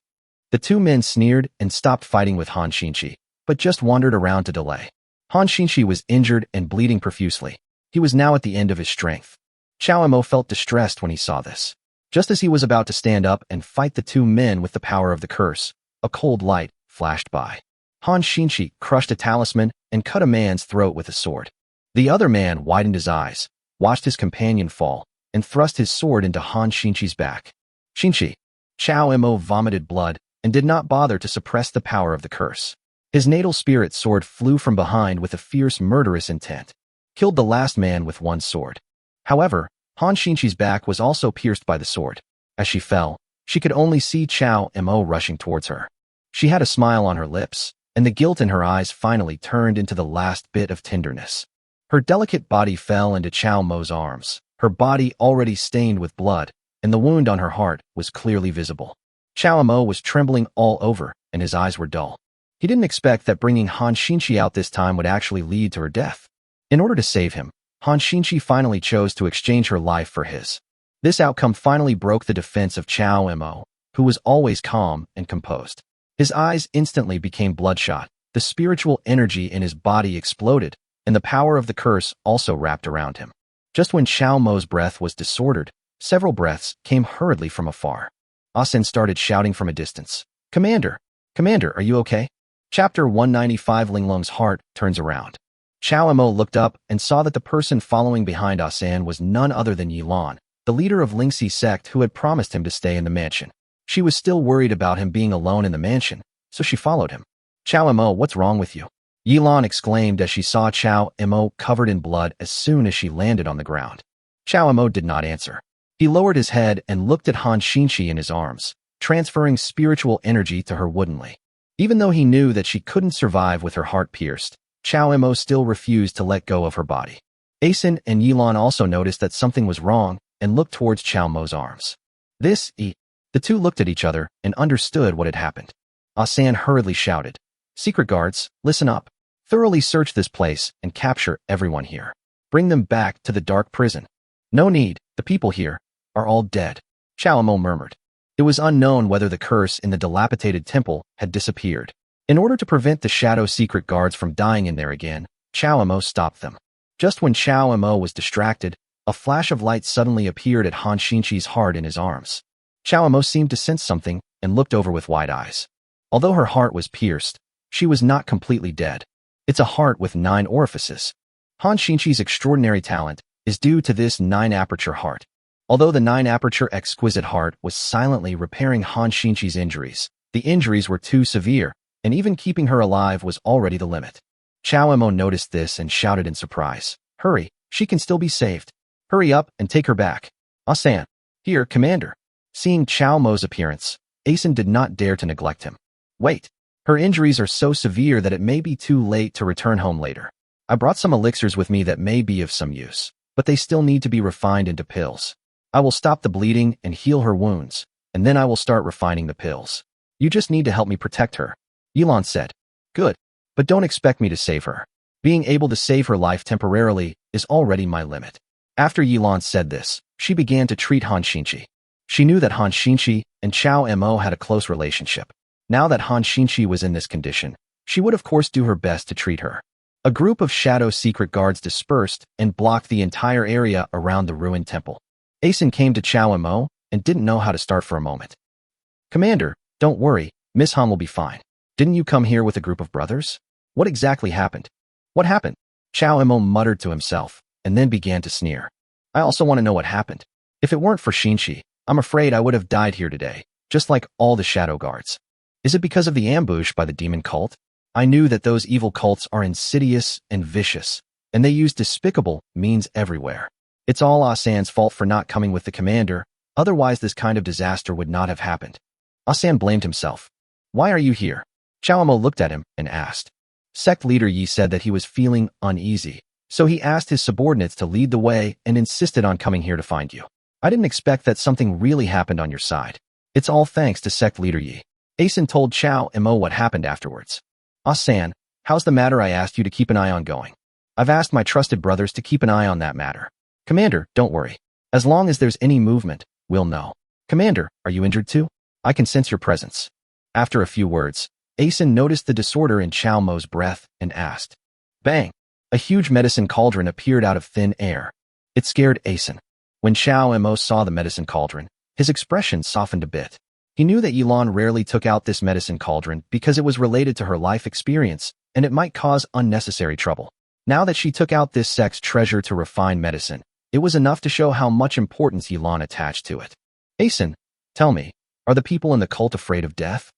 The 2 men sneered and stopped fighting with Han Xinchi, but just wandered around to delay. Han Xinchi was injured and bleeding profusely. He was now at the end of his strength. Chao Emo felt distressed when he saw this. Just as he was about to stand up and fight the 2 men with the power of the curse, a cold light flashed by. Han Xinchi crushed a talisman and cut a man's throat with a sword. The other man widened his eyes, watched his companion fall, and thrust his sword into Han Xinchi's back. Xinchi. Chao Emo vomited blood and did not bother to suppress the power of the curse. His natal spirit sword flew from behind with a fierce, murderous intent. Killed the last man with one sword. However, Han Xinchi's back was also pierced by the sword. As she fell, she could only see Chao Emo rushing towards her. She had a smile on her lips, and the guilt in her eyes finally turned into the last bit of tenderness. Her delicate body fell into Chao Mo's arms, her body already stained with blood, and the wound on her heart was clearly visible. Chao Mo was trembling all over, and his eyes were dull. He didn't expect that bringing Han Xinchi out this time would actually lead to her death. In order to save him, Han Xinchi finally chose to exchange her life for his. This outcome finally broke the defense of Chao Mo, who was always calm and composed. His eyes instantly became bloodshot, the spiritual energy in his body exploded, and the power of the curse also wrapped around him. Just when Chao Mo's breath was disordered, several breaths came hurriedly from afar. Asen started shouting from a distance, "Commander! Commander, are you okay?" Chapter 195. Linglong's heart turns around. Chao Mo looked up and saw that the person following behind Asan was none other than Yilan, the leader of Lingxi sect who had promised him to stay in the mansion. She was still worried about him being alone in the mansion, so she followed him. "Chao Mo, what's wrong with you?" Yilan exclaimed as she saw Chao Mo covered in blood as soon as she landed on the ground. Chao Mo did not answer. He lowered his head and looked at Han Xinchi in his arms, transferring spiritual energy to her woodenly. Even though he knew that she couldn't survive with her heart pierced, Chao Mo still refused to let go of her body. Asen and Yilan also noticed that something was wrong and looked towards Chao Mo's arms. The 2 looked at each other and understood what had happened. Asan hurriedly shouted, "Secret guards, listen up. Thoroughly search this place and capture everyone here. Bring them back to the dark prison." "No need, the people here are all dead," Chao Mo murmured. It was unknown whether the curse in the dilapidated temple had disappeared. In order to prevent the shadow secret guards from dying in there again, Chao Mo stopped them. Just when Chao Mo was distracted, a flash of light suddenly appeared at Han Xinchi's heart in his arms. Chao Mo seemed to sense something and looked over with wide eyes. Although her heart was pierced, she was not completely dead. It's a heart with 9 orifices. Han Xinchi's extraordinary talent is due to this 9-aperture heart. Although the 9-aperture exquisite heart was silently repairing Han Xinchi's injuries, the injuries were too severe, and even keeping her alive was already the limit. Chao Mo noticed this and shouted in surprise, "Hurry, she can still be saved. Hurry up and take her back." "Asan." "Here, Commander." Seeing Chao Mo's appearance, Asen did not dare to neglect him. "Wait. Her injuries are so severe that it may be too late to return home later. I brought some elixirs with me that may be of some use, but they still need to be refined into pills. I will stop the bleeding and heal her wounds, and then I will start refining the pills. You just need to help me protect her." Yilan said. "Good, but don't expect me to save her. Being able to save her life temporarily is already my limit." After Yilan said this, she began to treat Han Xinchi. She knew that Han Xinchi and Chao Mo had a close relationship. Now that Han Xinchi was in this condition, she would of course do her best to treat her. A group of shadow secret guards dispersed and blocked the entire area around the ruined temple. Asen came to Chao Mo and didn't know how to start for a moment. "Commander, don't worry, Miss Han will be fine. Didn't you come here with a group of brothers? What exactly happened?" "What happened?" Chao Mo muttered to himself and then began to sneer. "I also want to know what happened. If it weren't for Xinchi, I'm afraid I would have died here today, just like all the shadow guards. Is it because of the ambush by the demon cult? I knew that those evil cults are insidious and vicious, and they use despicable means everywhere. It's all Asan's fault for not coming with the commander, otherwise this kind of disaster would not have happened." Asan blamed himself. "Why are you here?" Chao Mo looked at him and asked. Sect leader Yi said that he was feeling uneasy, so he asked his subordinates to lead the way and insisted on coming here to find you. "I didn't expect that something really happened on your side. It's all thanks to Sect leader Yi." Asen told Chao Mo what happened afterwards. "Asan, how's the matter I asked you to keep an eye on going?" "I've asked my trusted brothers to keep an eye on that matter." "Commander, don't worry. As long as there's any movement, we'll know. Commander, are you injured too? I can sense your presence. After a few words, Asen noticed the disorder in Chao Mo's breath and asked. Bang! A huge medicine cauldron appeared out of thin air. It scared Asen. When Chao Mo saw the medicine cauldron, his expression softened a bit. He knew that Yilan rarely took out this medicine cauldron because it was related to her life experience and it might cause unnecessary trouble. Now that she took out this sex treasure to refine medicine, it was enough to show how much importance Yilan attached to it. Asen, tell me, are the people in the cult afraid of death?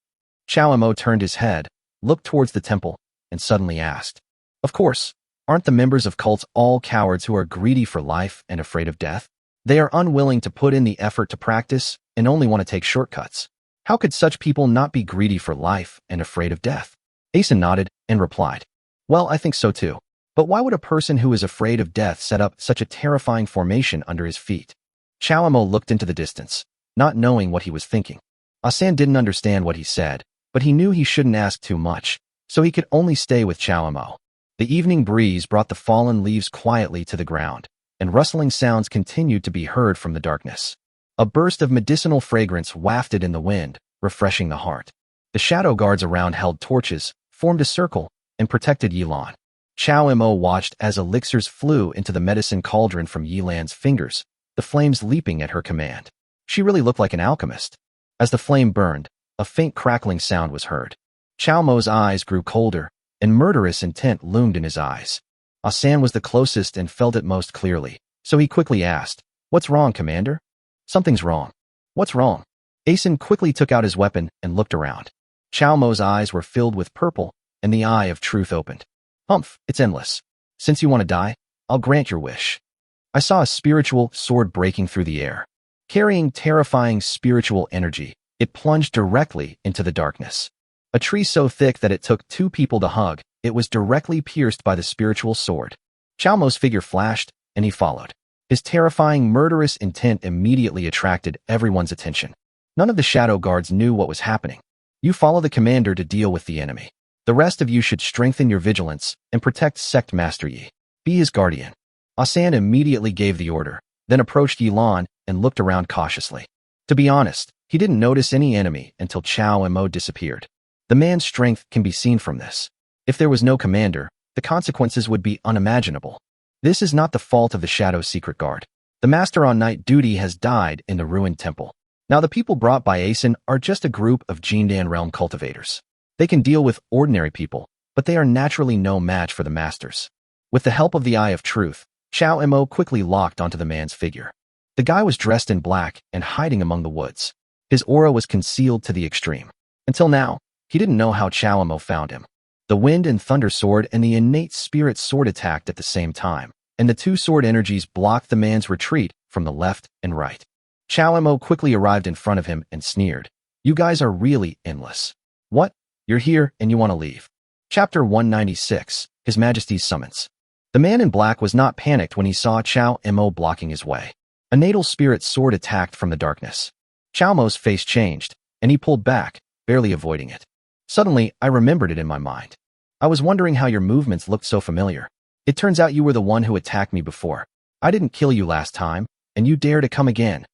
Chao Mo turned his head, looked towards the temple, and suddenly asked. Of course, aren't the members of cults all cowards who are greedy for life and afraid of death? They are unwilling to put in the effort to practice and only want to take shortcuts. How could such people not be greedy for life and afraid of death? Asen nodded and replied. Well, I think so too. But why would a person who is afraid of death set up such a terrifying formation under his feet? Chao Mo looked into the distance, not knowing what he was thinking. Asan didn't understand what he said, but he knew he shouldn't ask too much, so he could only stay with Chao Mo. The evening breeze brought the fallen leaves quietly to the ground, and rustling sounds continued to be heard from the darkness. A burst of medicinal fragrance wafted in the wind, refreshing the heart. The shadow guards around held torches, formed a circle, and protected Yilan. Chao Mo watched as elixirs flew into the medicine cauldron from Yilan's fingers, the flames leaping at her command. She really looked like an alchemist. As the flame burned, a faint crackling sound was heard. Chao Mo's eyes grew colder, and murderous intent loomed in his eyes. Asan was the closest and felt it most clearly, so he quickly asked, What's wrong, Commander? Something's wrong. What's wrong? Asen quickly took out his weapon and looked around. Chao Mo's eyes were filled with purple, and the eye of truth opened. Humph, it's endless. Since you want to die, I'll grant your wish. I saw a spiritual sword breaking through the air. Carrying terrifying spiritual energy, it plunged directly into the darkness. A tree so thick that it took two people to hug, it was directly pierced by the spiritual sword. Chao Mo's figure flashed, and he followed. His terrifying, murderous intent immediately attracted everyone's attention. None of the shadow guards knew what was happening. You follow the commander to deal with the enemy. The rest of you should strengthen your vigilance and protect Sect Master Yi. Be his guardian. Asan immediately gave the order, then approached Yilan and looked around cautiously. To be honest, he didn't notice any enemy until Chao Mo disappeared. The man's strength can be seen from this. If there was no commander, the consequences would be unimaginable. This is not the fault of the Shadow Secret Guard. The master on night duty has died in the ruined temple. Now the people brought by Asen are just a group of Jindan realm cultivators. They can deal with ordinary people, but they are naturally no match for the masters. With the help of the Eye of Truth, Chao Mo quickly locked onto the man's figure. The guy was dressed in black and hiding among the woods. His aura was concealed to the extreme. Until now, he didn't know how Chao Mo found him. The wind and thunder sword and the innate spirit sword attacked at the same time, and the two sword energies blocked the man's retreat from the left and right. Chao Mo quickly arrived in front of him and sneered. You guys are really endless. What? You're here and you want to leave. Chapter 196, His Majesty's Summons. The man in black was not panicked when he saw Chao Mo blocking his way. A natal spirit sword attacked from the darkness. Chao Mo's face changed, and he pulled back, barely avoiding it. Suddenly, I remembered it in my mind. I was wondering how your movements looked so familiar. It turns out you were the one who attacked me before. I didn't kill you last time, and you dare to come again.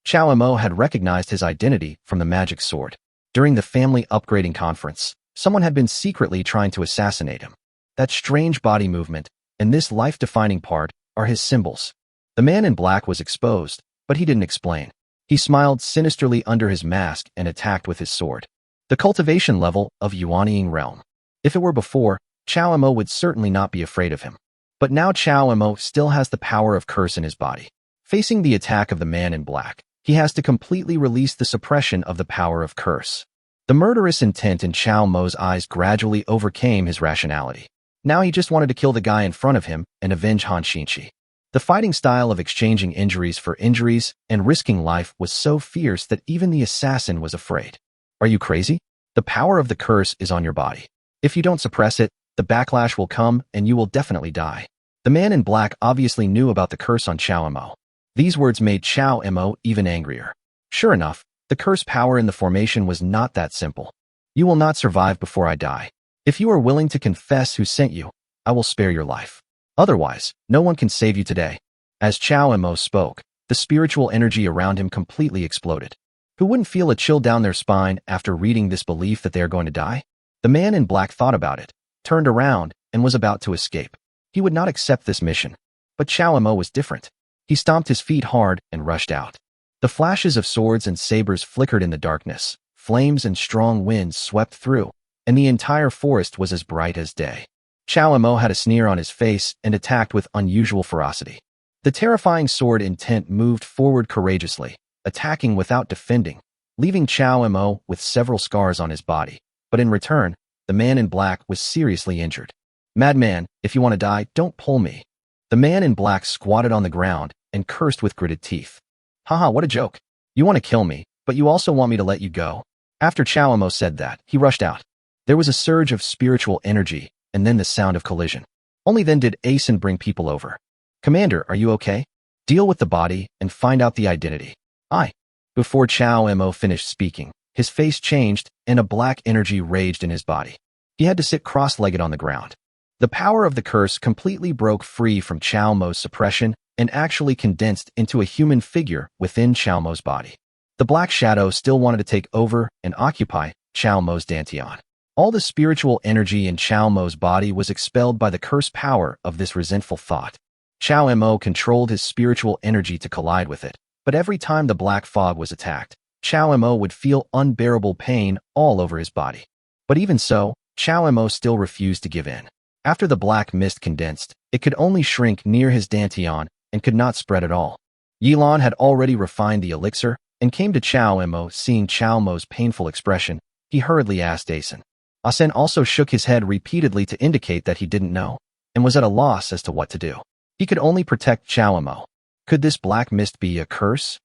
Chao Mo had recognized his identity from the magic sword. During the family upgrading conference, someone had been secretly trying to assassinate him. That strange body movement and this life-defining part are his symbols. The man in black was exposed, but he didn't explain. He smiled sinisterly under his mask and attacked with his sword. The cultivation level of Yuanying realm. If it were before, Chao Mo would certainly not be afraid of him. But now Chao Mo still has the power of curse in his body. Facing the attack of the man in black, he has to completely release the suppression of the power of curse. The murderous intent in Chao Mo's eyes gradually overcame his rationality. Now he just wanted to kill the guy in front of him and avenge Han Xinchi. The fighting style of exchanging injuries for injuries and risking life was so fierce that even the assassin was afraid. Are you crazy? The power of the curse is on your body. If you don't suppress it, the backlash will come and you will definitely die. The man in black obviously knew about the curse on Chao Mo. These words made Chao Mo even angrier. Sure enough, the curse power in the formation was not that simple. You will not survive before I die. If you are willing to confess who sent you, I will spare your life. Otherwise, no one can save you today. As Chao Mo spoke, The spiritual energy around him completely exploded. Who wouldn't feel a chill down their spine after reading this belief that they are going to die? The man in black thought about it, turned around, and was about to escape. He would not accept this mission. But Chao Mo was different. He stomped his feet hard and rushed out. The flashes of swords and sabers flickered in the darkness. Flames and strong winds swept through, and the entire forest was as bright as day. Chao Mo had a sneer on his face and attacked with unusual ferocity. The terrifying sword intent moved forward courageously, attacking without defending, leaving Chao Mo with several scars on his body. But in return, the man in black was seriously injured. "Madman, if you want to die, don't pull me." The man in black squatted on the ground and cursed with gritted teeth. "Haha, what a joke. You want to kill me, but you also want me to let you go." After Chao Mo said that, he rushed out. There was a surge of spiritual energy, and then the sound of collision. Only then did Asen bring people over. "Commander, are you okay? Deal with the body and find out the identity." "Aye." Before Chao Mo finished speaking, his face changed and a black energy raged in his body. He had to sit cross-legged on the ground. The power of the curse completely broke free from Chao Mo's suppression and actually condensed into a human figure within Chao Mo's body. The black shadow still wanted to take over and occupy Chao Mo's dantian. All the spiritual energy in Chao Mo's body was expelled by the curse power of this resentful thought. Chao Mo controlled his spiritual energy to collide with it, but every time the black fog was attacked, Chao Mo would feel unbearable pain all over his body. But even so, Chao Mo still refused to give in. After the black mist condensed, it could only shrink near his dantian and could not spread at all. Yilan had already refined the elixir and came to Chao Mo. Seeing Chao Mo's painful expression, he hurriedly asked Asen. Asen also shook his head repeatedly to indicate that he didn't know, and was at a loss as to what to do. He could only protect Chao Mo. Could this black mist be a curse?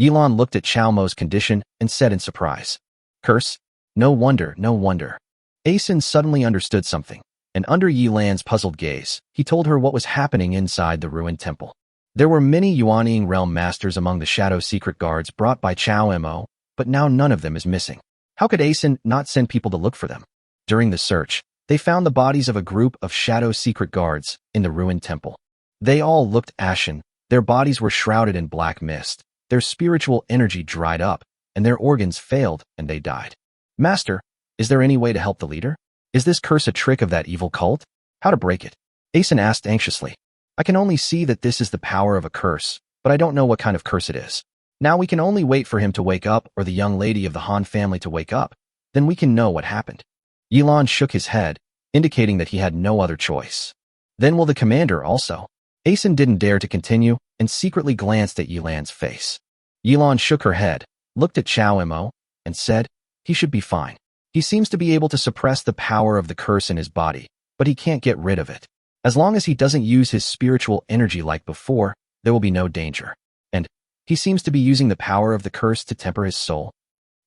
Yilan looked at Chao Mo's condition and said in surprise, "Curse? No wonder, no wonder." Asen suddenly understood something, and under Yilan's puzzled gaze, he told her what was happening inside the ruined temple. There were many Yuanying realm masters among the shadow secret guards brought by Chao Mo, but now none of them is missing. How could Asen not send people to look for them? During the search, they found the bodies of a group of shadow secret guards in the ruined temple. They all looked ashen, their bodies were shrouded in black mist, their spiritual energy dried up, and their organs failed and they died. "Master, is there any way to help the leader? Is this curse a trick of that evil cult? How to break it?" Asen asked anxiously. "I can only see that this is the power of a curse, but I don't know what kind of curse it is. Now we can only wait for him to wake up or the young lady of the Han family to wake up. Then we can know what happened." Yilan shook his head, indicating that he had no other choice. "Then will the commander also?" Asen didn't dare to continue and secretly glanced at Yilan's face. Yilan shook her head, looked at Chao Mo, and said, "He should be fine. He seems to be able to suppress the power of the curse in his body, but he can't get rid of it. As long as he doesn't use his spiritual energy like before, there will be no danger. And he seems to be using the power of the curse to temper his soul."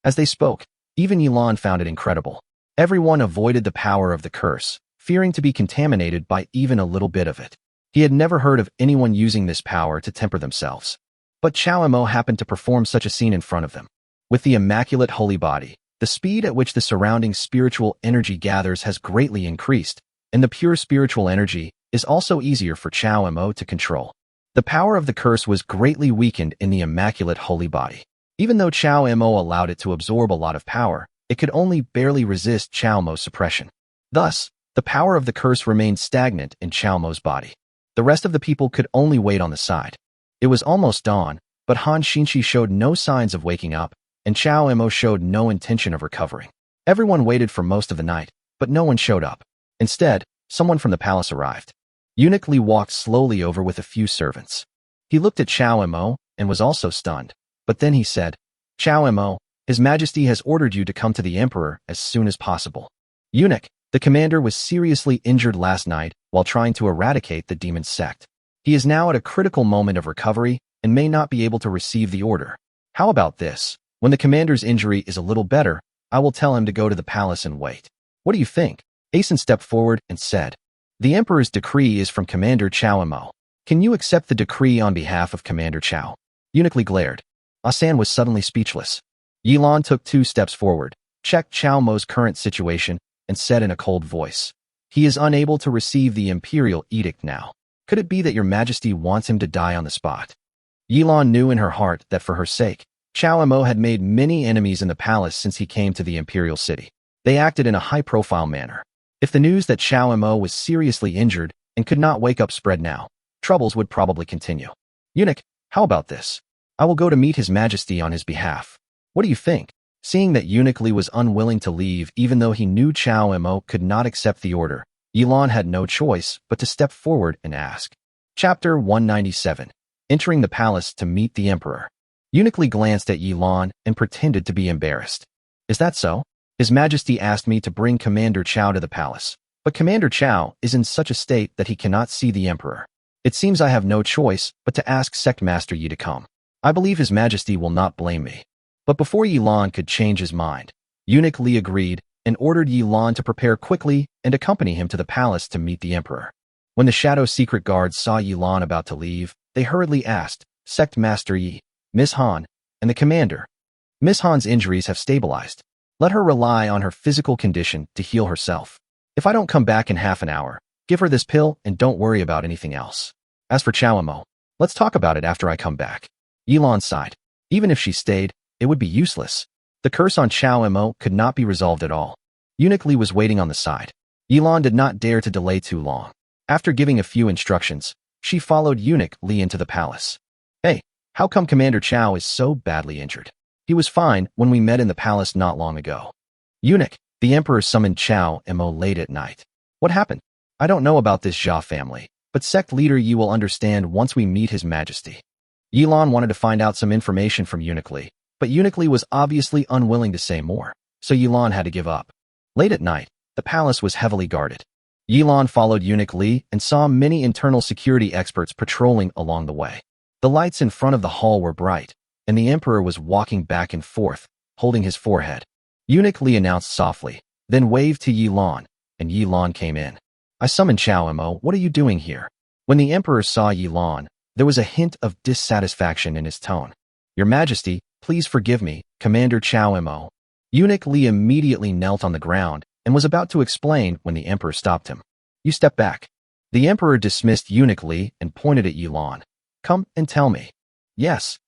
As they spoke, even Yilan found it incredible. Everyone avoided the power of the curse, fearing to be contaminated by even a little bit of it. He had never heard of anyone using this power to temper themselves. But Chao Mo happened to perform such a scene in front of them. With the immaculate holy body, the speed at which the surrounding spiritual energy gathers has greatly increased, and the pure spiritual energy is also easier for Chao Mo to control. The power of the curse was greatly weakened in the immaculate holy body. Even though Chao Mo allowed it to absorb a lot of power, it could only barely resist Chao Mo's suppression. Thus, the power of the curse remained stagnant in Chao Mo's body. The rest of the people could only wait on the side. It was almost dawn, but Han Xinshi showed no signs of waking up, and Chao Mo showed no intention of recovering. Everyone waited for most of the night, but no one showed up. Instead, someone from the palace arrived. Eunuch Li walked slowly over with a few servants. He looked at Chao Mo and was also stunned, but then he said, "Chao Mo, His Majesty has ordered you to come to the Emperor as soon as possible." Eunuch, the commander was seriously injured last night while trying to eradicate the demon sect. He is now at a critical moment of recovery and may not be able to receive the order. How about this? When the commander's injury is a little better, I will tell him to go to the palace and wait. What do you think? Asen stepped forward and said, "The Emperor's decree is from Commander Chao Mo. Can you accept the decree on behalf of Commander Chao?" Eunuch Li glared. Asan was suddenly speechless. Yilan took 2 steps forward, checked Chao Mo's current situation, and said in a cold voice, "He is unable to receive the imperial edict now. Could it be that your Majesty wants him to die on the spot?" Yilan knew in her heart that for her sake, Chao Mo had made many enemies in the palace since he came to the imperial city. They acted in a high-profile manner. If the news that Chao Mo was seriously injured and could not wake up spread now, troubles would probably continue. Eunuch, how about this? I will go to meet His Majesty on his behalf. What do you think? Seeing that Eunuch Li was unwilling to leave even though he knew Chao Mo could not accept the order, Yilan had no choice but to step forward and ask. Chapter 197. Entering the palace to meet the emperor. Eunuch Li glanced at Yilan and pretended to be embarrassed. Is that so? His Majesty asked me to bring Commander Chao to the palace, but Commander Chao is in such a state that he cannot see the emperor. It seems I have no choice but to ask Sect Master Yi to come. I believe His Majesty will not blame me. But before Yilan could change his mind, Eunuch Li agreed and ordered Yilan to prepare quickly and accompany him to the palace to meet the emperor. When the Shadow Secret Guards saw Yilan about to leave, they hurriedly asked, Sect Master Yi, Miss Han, and the commander. Miss Han's injuries have stabilized. Let her rely on her physical condition to heal herself. If I don't come back in half an hour, give her this pill and don't worry about anything else. As for Chao Mo, let's talk about it after I come back. Yilan sighed. Even if she stayed, it would be useless. The curse on Chao Mo could not be resolved at all. Eunuch Li was waiting on the side. Yilan did not dare to delay too long. After giving a few instructions, she followed Eunuch Li into the palace. Hey, how come Commander Chao is so badly injured? He was fine when we met in the palace not long ago. Eunuch, the emperor summoned Chao Mo late at night. What happened? I don't know about this Jia family, but sect leader Yi will understand once we meet His Majesty. Yilan wanted to find out some information from Eunuch Li, but Eunuch Li was obviously unwilling to say more, so Yilan had to give up. Late at night, the palace was heavily guarded. Yilan followed Eunuch Li and saw many internal security experts patrolling along the way. The lights in front of the hall were bright, and the emperor was walking back and forth, holding his forehead. Eunuch Li announced softly, then waved to Yilan, and Yilan came in. I summoned Chao Mo, what are you doing here? When the emperor saw Yilan, there was a hint of dissatisfaction in his tone. Your Majesty, please forgive me, Commander Chao Mo. Eunuch Li immediately knelt on the ground and was about to explain when the emperor stopped him. You step back. The emperor dismissed Eunuch Li and pointed at Yilan. Come and tell me. Yes.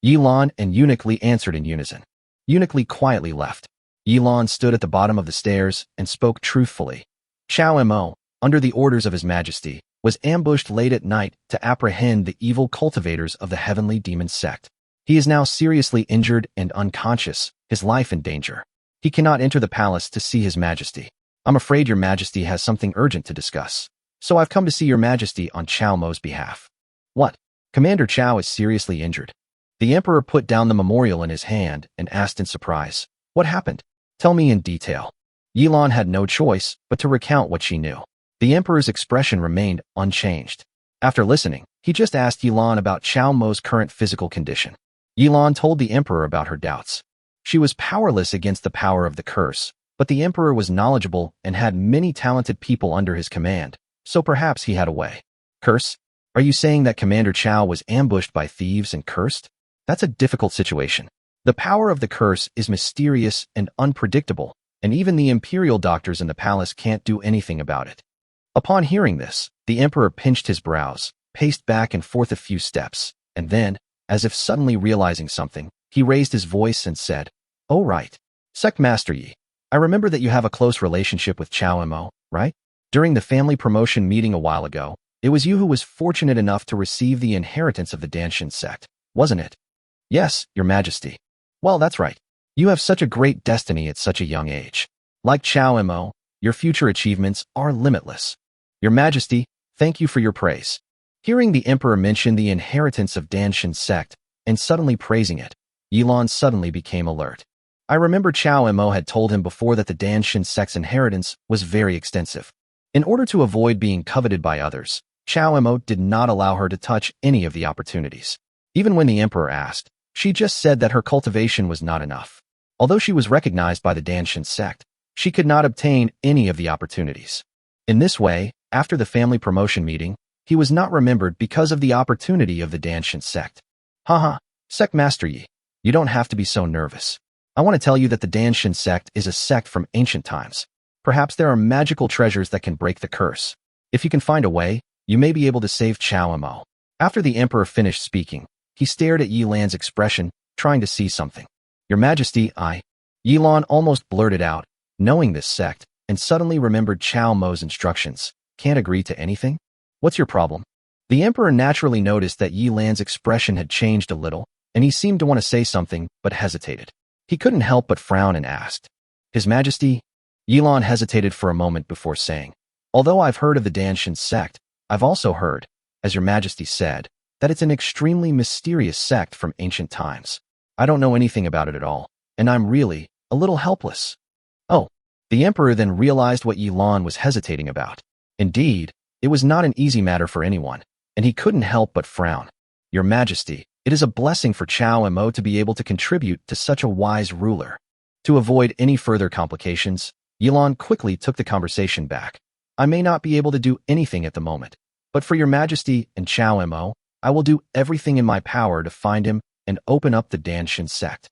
Yilan and Eunuch Li answered in unison. Eunuch Li quietly left. Yilan stood at the bottom of the stairs and spoke truthfully. Chao Mo, under the orders of His Majesty, was ambushed late at night to apprehend the evil cultivators of the heavenly demon sect. He is now seriously injured and unconscious, his life in danger. He cannot enter the palace to see His Majesty. I'm afraid Your Majesty has something urgent to discuss, so I've come to see Your Majesty on Chao Mo's behalf. What? Commander Chao is seriously injured. The emperor put down the memorial in his hand and asked in surprise, what happened? Tell me in detail. Yilan had no choice but to recount what she knew. The emperor's expression remained unchanged. After listening, he just asked Yilan about Chao Mo's current physical condition. Yilan told the emperor about her doubts. She was powerless against the power of the curse, but the emperor was knowledgeable and had many talented people under his command, so perhaps he had a way. Curse? Are you saying that Commander Chao was ambushed by thieves and cursed? That's a difficult situation. The power of the curse is mysterious and unpredictable, and even the imperial doctors in the palace can't do anything about it. Upon hearing this, the emperor pinched his brows, paced back and forth a few steps, and then, as if suddenly realizing something, he raised his voice and said, Oh right. Sect Master Yi, I remember that you have a close relationship with Chao Mo, right? During the family promotion meeting a while ago, it was you who was fortunate enough to receive the inheritance of the Danshin sect, wasn't it? Yes, Your Majesty. Well, that's right. You have such a great destiny at such a young age. Like Chao Mo, your future achievements are limitless. Your Majesty, thank you for your praise. Hearing the emperor mention the inheritance of Danshin sect and suddenly praising it, Yilan suddenly became alert. I remember Chao Mo had told him before that the Danshin sect's inheritance was very extensive. In order to avoid being coveted by others, Chao Mo did not allow her to touch any of the opportunities. Even when the emperor asked, she just said that her cultivation was not enough. Although she was recognized by the Danshin sect, she could not obtain any of the opportunities. In this way, after the family promotion meeting, he was not remembered because of the opportunity of the Danshin sect. Haha, Sect Master Yi, you don't have to be so nervous. I want to tell you that the Danshin sect is a sect from ancient times. Perhaps there are magical treasures that can break the curse. If you can find a way, you may be able to save Chao Mo. After the emperor finished speaking, He stared at Yilan's expression, trying to see something. Your Majesty, Yilan almost blurted out, knowing this sect, and suddenly remembered Chao Mo's instructions. Can't agree to anything? What's your problem? The emperor naturally noticed that Yilan's expression had changed a little, and he seemed to want to say something, but hesitated. He couldn't help but frown and asked, His Majesty? Yilan hesitated for a moment before saying, Although I've heard of the Danshan sect, I've also heard, as your Majesty said, that it's an extremely mysterious sect from ancient times. I don't know anything about it at all, and I'm really a little helpless. Oh, the emperor then realized what Yilan was hesitating about. Indeed, it was not an easy matter for anyone, and he couldn't help but frown. Your Majesty, it is a blessing for Chao Mo to be able to contribute to such a wise ruler. To avoid any further complications, Yilan quickly took the conversation back. I may not be able to do anything at the moment, but for your Majesty and Chao Mo, I will do everything in my power to find him and open up the Danshan sect.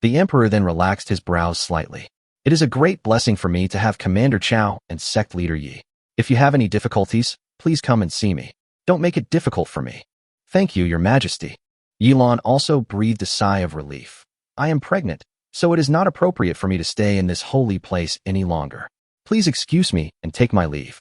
The emperor then relaxed his brows slightly. It is a great blessing for me to have Commander Chao and sect leader Yi. If you have any difficulties, please come and see me. Don't make it difficult for me. Thank you, your Majesty. Yilan also breathed a sigh of relief. I am pregnant, so it is not appropriate for me to stay in this holy place any longer. Please excuse me and take my leave.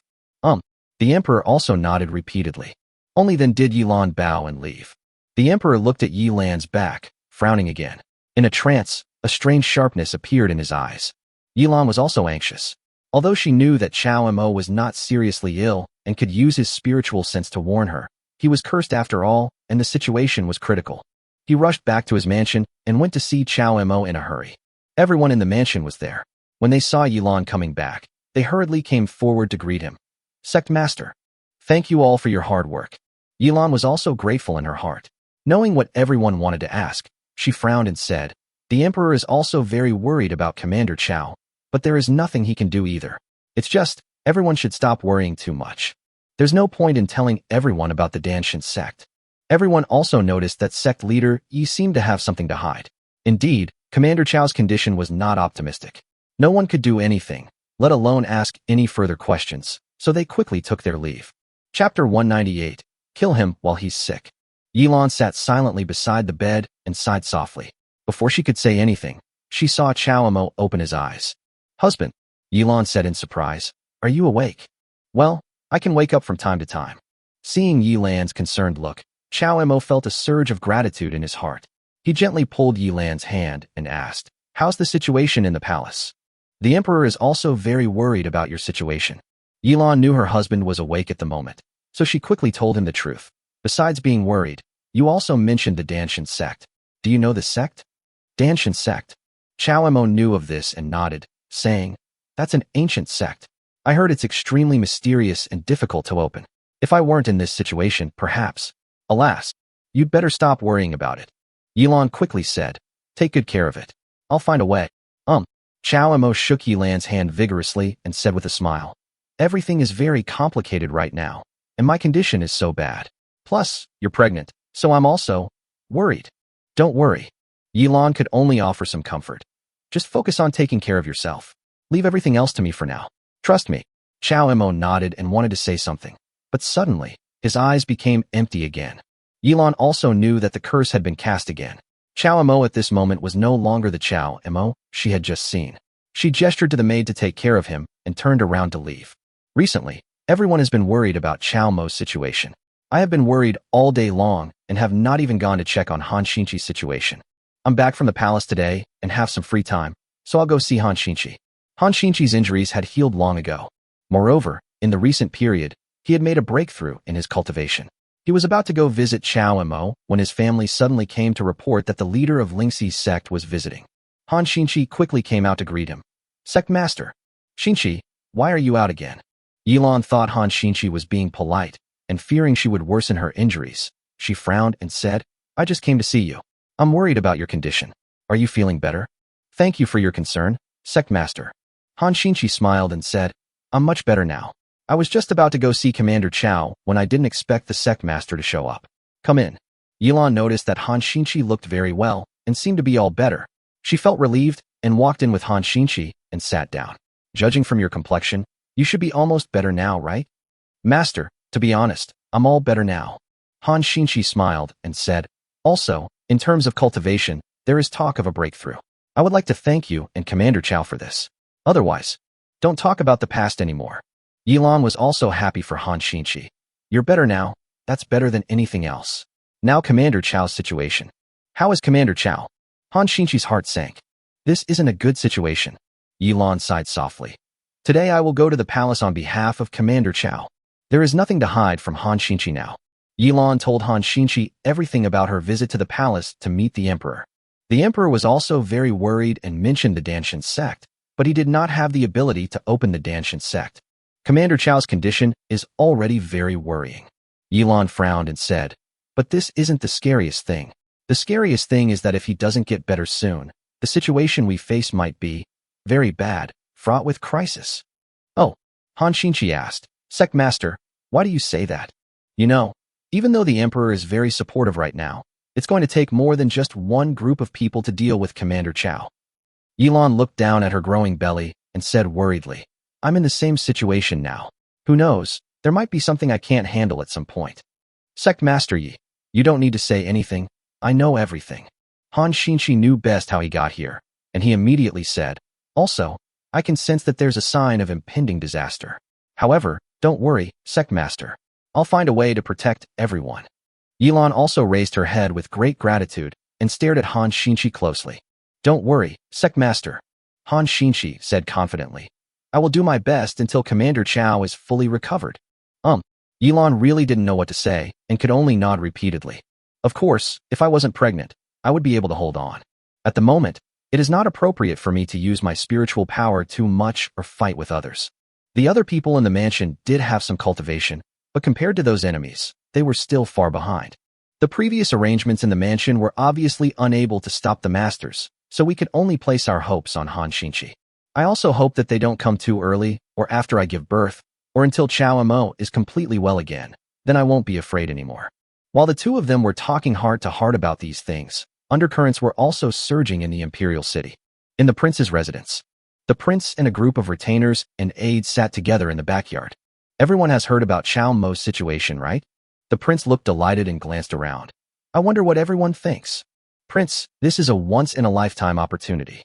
The emperor also nodded repeatedly. Only then did Yilan bow and leave. The emperor looked at Yilan's back, frowning again. In a trance, a strange sharpness appeared in his eyes. Yilan was also anxious. Although she knew that Chao Mo was not seriously ill and could use his spiritual sense to warn her, he was cursed after all, and the situation was critical. He rushed back to his mansion and went to see Chao Mo in a hurry. Everyone in the mansion was there. When they saw Yilan coming back, they hurriedly came forward to greet him. Sect Master, thank you all for your hard work. Yilan was also grateful in her heart. Knowing what everyone wanted to ask, she frowned and said, The Emperor is also very worried about Commander Chao, but there is nothing he can do either. It's just, everyone should stop worrying too much. There's no point in telling everyone about the Danshan sect. Everyone also noticed that sect leader Yi seemed to have something to hide. Indeed, Commander Chao's condition was not optimistic. No one could do anything, let alone ask any further questions, so they quickly took their leave. Chapter 198. Kill him while he's sick. Yilan sat silently beside the bed and sighed softly. Before she could say anything, she saw Chao Mo open his eyes. Husband, Yilan said in surprise, are you awake? Well, I can wake up from time to time. Seeing Yilan's concerned look, Chao Mo felt a surge of gratitude in his heart. He gently pulled Yilan's hand and asked, How's the situation in the palace? The emperor is also very worried about your situation. Yilan knew her husband was awake at the moment, so she quickly told him the truth. Besides being worried, you also mentioned the Danshan sect. Do you know the sect? Danshan sect. Chao Mo knew of this and nodded, saying, That's an ancient sect. I heard it's extremely mysterious and difficult to open. If I weren't in this situation, perhaps. Alas, you'd better stop worrying about it. Yilan quickly said, Take good care of it. I'll find a way. Chao Mo shook Yilan's hand vigorously and said with a smile, Everything is very complicated right now, and my condition is so bad. Plus, you're pregnant, so I'm also worried. Don't worry. Yilan could only offer some comfort. Just focus on taking care of yourself. Leave everything else to me for now. Trust me. Chao Mo nodded and wanted to say something, but suddenly, his eyes became empty again. Yilan also knew that the curse had been cast again. Chao Mo at this moment was no longer the Chao Mo she had just seen. She gestured to the maid to take care of him and turned around to leave. Recently, everyone has been worried about Chao Mo's situation. I have been worried all day long and have not even gone to check on Han Xinqi's situation. I'm back from the palace today and have some free time, so I'll go see Han Xinqi. Han Xinqi's injuries had healed long ago. Moreover, in the recent period, he had made a breakthrough in his cultivation. He was about to go visit Chao Mo when his family suddenly came to report that the leader of Lingxi's sect was visiting. Han Xinqi quickly came out to greet him. Sect Master. Xinqi, why are you out again? Yilan thought Han Xinqi was being polite, and fearing she would worsen her injuries, she frowned and said, I just came to see you. I'm worried about your condition. Are you feeling better? Thank you for your concern, Sect Master. Han Xinqi smiled and said, I'm much better now. I was just about to go see Commander Chao when I didn't expect the Sect Master to show up. Come in. Yilan noticed that Han Xinqi looked very well and seemed to be all better. She felt relieved and walked in with Han Xinqi and sat down. Judging from your complexion, you should be almost better now, right? Master, to be honest, I'm all better now. Han Xinchi smiled and said, also, in terms of cultivation, there is talk of a breakthrough. I would like to thank you and Commander Chow for this. Otherwise, don't talk about the past anymore. Yilan was also happy for Han Xinchi. You're better now. That's better than anything else. Now Commander Chow's situation. How is Commander Chow? Han Xinchi's heart sank. This isn't a good situation. Yilan sighed softly. Today I will go to the palace on behalf of Commander Chow. There is nothing to hide from Han Xinchi now. Yilan told Han Xinchi everything about her visit to the palace to meet the emperor. The emperor was also very worried and mentioned the Danshan sect, but he did not have the ability to open the Danshan sect. Commander Chow's condition is already very worrying. Yilan frowned and said, but this isn't the scariest thing. The scariest thing is that if he doesn't get better soon, the situation we face might be very bad, fraught with crisis. Oh, Han Xinchi asked, Sect Master, why do you say that? You know, even though the emperor is very supportive right now, it's going to take more than just one group of people to deal with Commander Chow. Yilan looked down at her growing belly and said worriedly, I'm in the same situation now. Who knows, there might be something I can't handle at some point. Sect Master Yi, you don't need to say anything, I know everything. Han Xinchi knew best how he got here, and he immediately said, also, I can sense that there's a sign of impending disaster. However, don't worry, Sect Master. I'll find a way to protect everyone. Yilan also raised her head with great gratitude and stared at Han Xinchi closely. Don't worry, Sect Master. Han Xinchi said confidently. I will do my best until Commander Chow is fully recovered. Yilan really didn't know what to say and could only nod repeatedly. Of course, if I wasn't pregnant, I would be able to hold on. At the moment, it is not appropriate for me to use my spiritual power too much or fight with others. The other people in the mansion did have some cultivation, but compared to those enemies, they were still far behind. The previous arrangements in the mansion were obviously unable to stop the masters, so we could only place our hopes on Han Xinchi. I also hope that they don't come too early, or after I give birth, or until Chow Mo is completely well again, then I won't be afraid anymore. While the two of them were talking heart to heart about these things, undercurrents were also surging in the imperial city. In the prince's residence, the prince and a group of retainers and aides sat together in the backyard. Everyone has heard about Chow Mo's situation, right? The prince looked delighted and glanced around. I wonder what everyone thinks. Prince, this is a once-in-a-lifetime opportunity.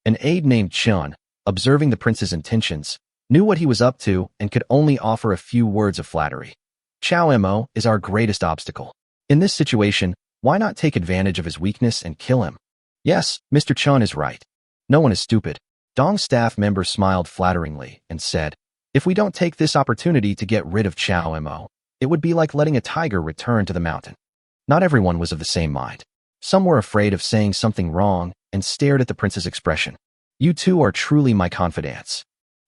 An aide named Chun, observing the prince's intentions, knew what he was up to and could only offer a few words of flattery. Chow Mo is our greatest obstacle. In this situation, why not take advantage of his weakness and kill him? Yes, Mr. Chun is right. No one is stupid. Dong's staff member smiled flatteringly and said, if we don't take this opportunity to get rid of Chow Mo, it would be like letting a tiger return to the mountain. Not everyone was of the same mind. Some were afraid of saying something wrong and stared at the prince's expression. You two are truly my confidants.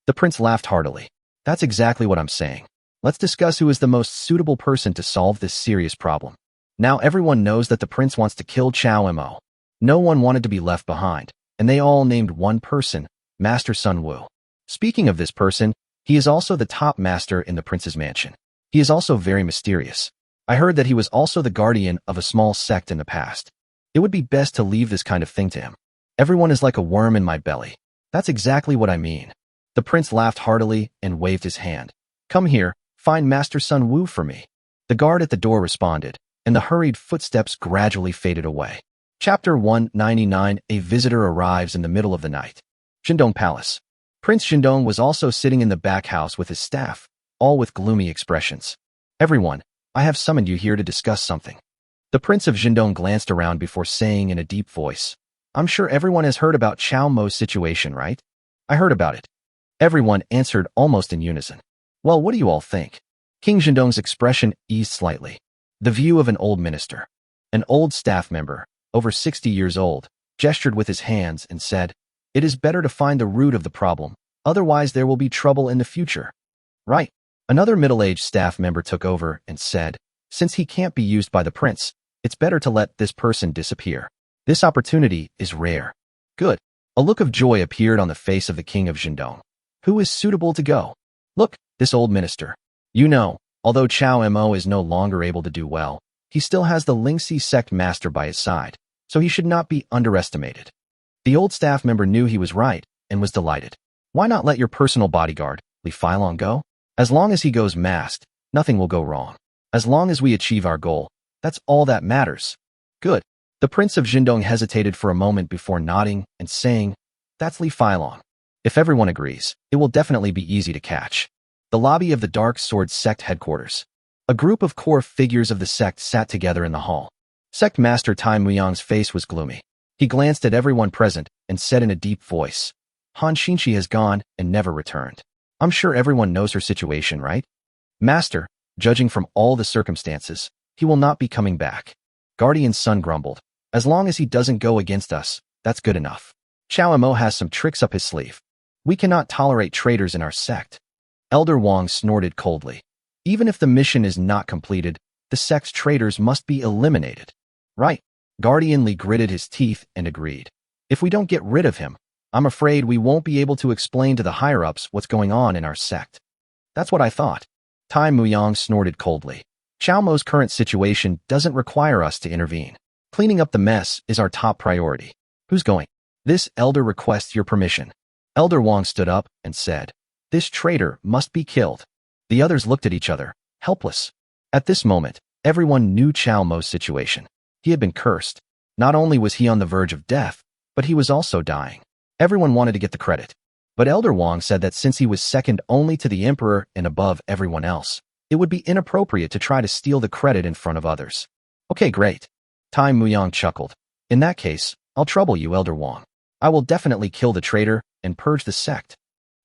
The prince laughed heartily. That's exactly what I'm saying. Let's discuss who is the most suitable person to solve this serious problem. Now everyone knows that the prince wants to kill Chow Mo. No one wanted to be left behind, and they all named one person, Master Sun Wu. Speaking of this person, he is also the top master in the prince's mansion. He is also very mysterious. I heard that he was also the guardian of a small sect in the past. It would be best to leave this kind of thing to him. Everyone is like a worm in my belly. That's exactly what I mean. The prince laughed heartily and waved his hand. Come here, find Master Sun Wu for me. The guard at the door responded, and the hurried footsteps gradually faded away. Chapter 199. A visitor arrives in the middle of the night. Shindong Palace. Prince Shindong was also sitting in the back house with his staff, all with gloomy expressions. Everyone, I have summoned you here to discuss something. The Prince of Shindong glanced around before saying in a deep voice, I'm sure everyone has heard about Chow Mo's situation, right? I heard about it. Everyone answered almost in unison. Well, what do you all think? King Shindong's expression eased slightly. The view of an old minister. An old staff member, over 60 years old, gestured with his hands and said, it is better to find the root of the problem, otherwise there will be trouble in the future. Right. Another middle-aged staff member took over and said, since he can't be used by the prince, it's better to let this person disappear. This opportunity is rare. Good. A look of joy appeared on the face of the king of Shindong. Who is suitable to go? Look, this old minister. You know, although Chow Mo is no longer able to do well, he still has the Lingxi sect master by his side, so he should not be underestimated. The old staff member knew he was right and was delighted. Why not let your personal bodyguard, Li Filong, go? As long as he goes masked, nothing will go wrong. As long as we achieve our goal, That's all that matters. Good. The Prince of Jindong hesitated for a moment before nodding and saying, That's Li Filong. If everyone agrees, it will definitely be easy to catch. The lobby of the Dark Sword Sect headquarters. A group of core figures of the sect sat together in the hall. Sect Master Tai Muyang's face was gloomy. He glanced at everyone present and said in a deep voice, Han Xinqi has gone and never returned. I'm sure everyone knows her situation, right? Master, judging from all the circumstances, he will not be coming back. Guardian's son grumbled. As long as he doesn't go against us, that's good enough. Chao Mo has some tricks up his sleeve. We cannot tolerate traitors in our sect. Elder Wang snorted coldly. Even if the mission is not completed, the sect's traitors must be eliminated. Right. Guardian Li gritted his teeth and agreed. If we don't get rid of him, I'm afraid we won't be able to explain to the higher-ups what's going on in our sect. That's what I thought. Tai Muyang snorted coldly. Chao Mo's current situation doesn't require us to intervene. Cleaning up the mess is our top priority. Who's going? This elder requests your permission. Elder Wang stood up and said, This traitor must be killed. The others looked at each other, helpless. At this moment, everyone knew Chao Mo's situation. He had been cursed. Not only was he on the verge of death, but he was also dying. Everyone wanted to get the credit. But Elder Wang said that since he was second only to the emperor and above everyone else, it would be inappropriate to try to steal the credit in front of others. Okay, great. Tai Muyang chuckled. In that case, I'll trouble you, Elder Wang. I will definitely kill the traitor and purge the sect.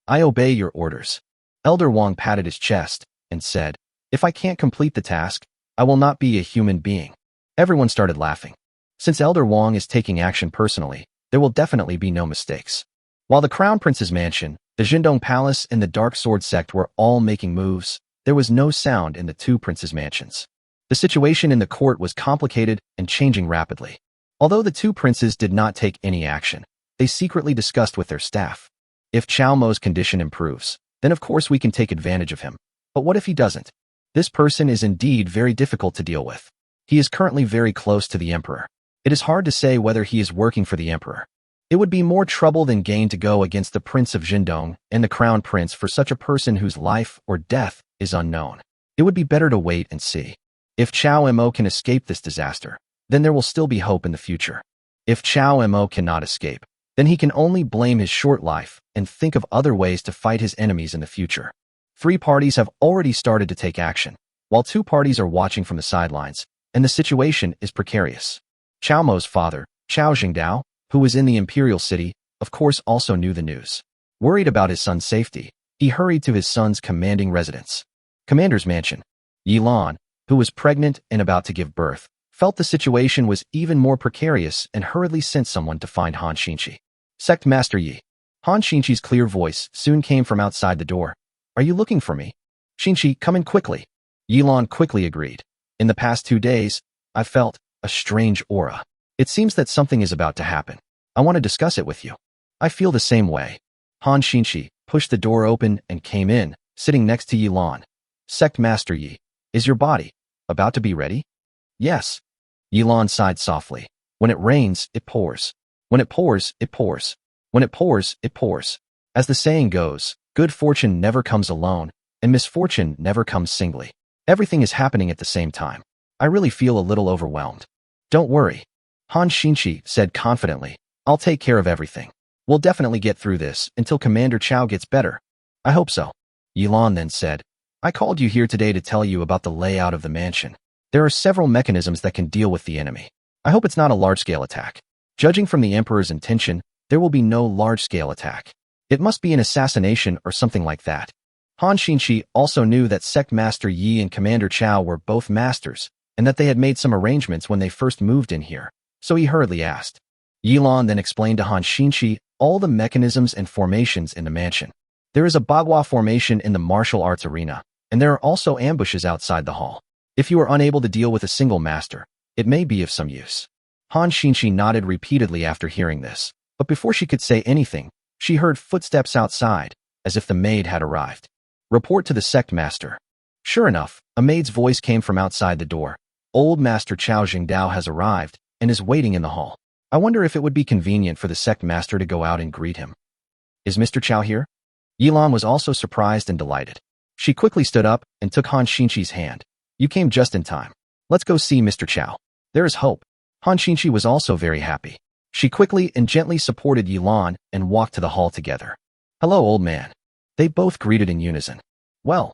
I obey your orders. Elder Wang patted his chest and said, If I can't complete the task, I will not be a human being. Everyone started laughing. Since Elder Wang is taking action personally, there will definitely be no mistakes. While the Crown Prince's mansion, the Jindong Palace, and the Dark Sword Sect were all making moves, there was no sound in the two princes' mansions. The situation in the court was complicated and changing rapidly. Although the two princes did not take any action, they secretly discussed with their staff. If Chao Mo's condition improves, then of course we can take advantage of him. But what if he doesn't? This person is indeed very difficult to deal with. He is currently very close to the emperor. It is hard to say whether he is working for the emperor. It would be more trouble than gain to go against the Prince of Jindong and the Crown Prince for such a person whose life or death is unknown. It would be better to wait and see. If Chao Mo can escape this disaster, then there will still be hope in the future. If Chao Mo cannot escape, then he can only blame his short life and think of other ways to fight his enemies in the future. 3 parties have already started to take action, while 2 parties are watching from the sidelines, and the situation is precarious. Chao Mo's father, Chao Jingdao, who was in the imperial city, of course also knew the news. Worried about his son's safety, he hurried to his son's commanding residence. Commander's mansion. Yilan, who was pregnant and about to give birth, felt the situation was even more precarious and hurriedly sent someone to find Han Xinqi. Sect Master Yi. Han Xinqi's clear voice soon came from outside the door. Are you looking for me? Xinqi, come in quickly. Yilan quickly agreed. In the past 2 days, I felt a strange aura. It seems that something is about to happen. I want to discuss it with you. I feel the same way. Han Xinqi pushed the door open and came in, sitting next to Yilan. Sect Master Yi, is your body about to be ready? Yes. Yilan sighed softly. When it rains, it pours. When it pours, it pours. When it pours, it pours. As the saying goes, good fortune never comes alone, and misfortune never comes singly. Everything is happening at the same time. I really feel a little overwhelmed. Don't worry. Han Xinqi said confidently, I'll take care of everything. We'll definitely get through this until Commander Chao gets better. I hope so. Yilan then said, I called you here today to tell you about the layout of the mansion. There are several mechanisms that can deal with the enemy. I hope it's not a large-scale attack. Judging from the Emperor's intention, there will be no large-scale attack. It must be an assassination or something like that. Han Xinqi also knew that Sect Master Yi and Commander Chao were both masters, and that they had made some arrangements when they first moved in here, so he hurriedly asked. Yilan then explained to Han Xinqi all the mechanisms and formations in the mansion. There is a Bagua formation in the martial arts arena, and there are also ambushes outside the hall. If you are unable to deal with a single master, it may be of some use. Han Xinqi nodded repeatedly after hearing this, but before she could say anything, she heard footsteps outside, as if the maid had arrived. Report to the sect master. Sure enough, a maid's voice came from outside the door. Old Master Chao Jingdao has arrived and is waiting in the hall. I wonder if it would be convenient for the sect master to go out and greet him. Is Mr. Chao here? Yilan was also surprised and delighted. She quickly stood up and took Han Xinqi's hand. You came just in time. Let's go see Mr. Chow. There is hope. Han Xinchi was also very happy. She quickly and gently supported Yilan and walked to the hall together. Hello, old man. They both greeted in unison. Well,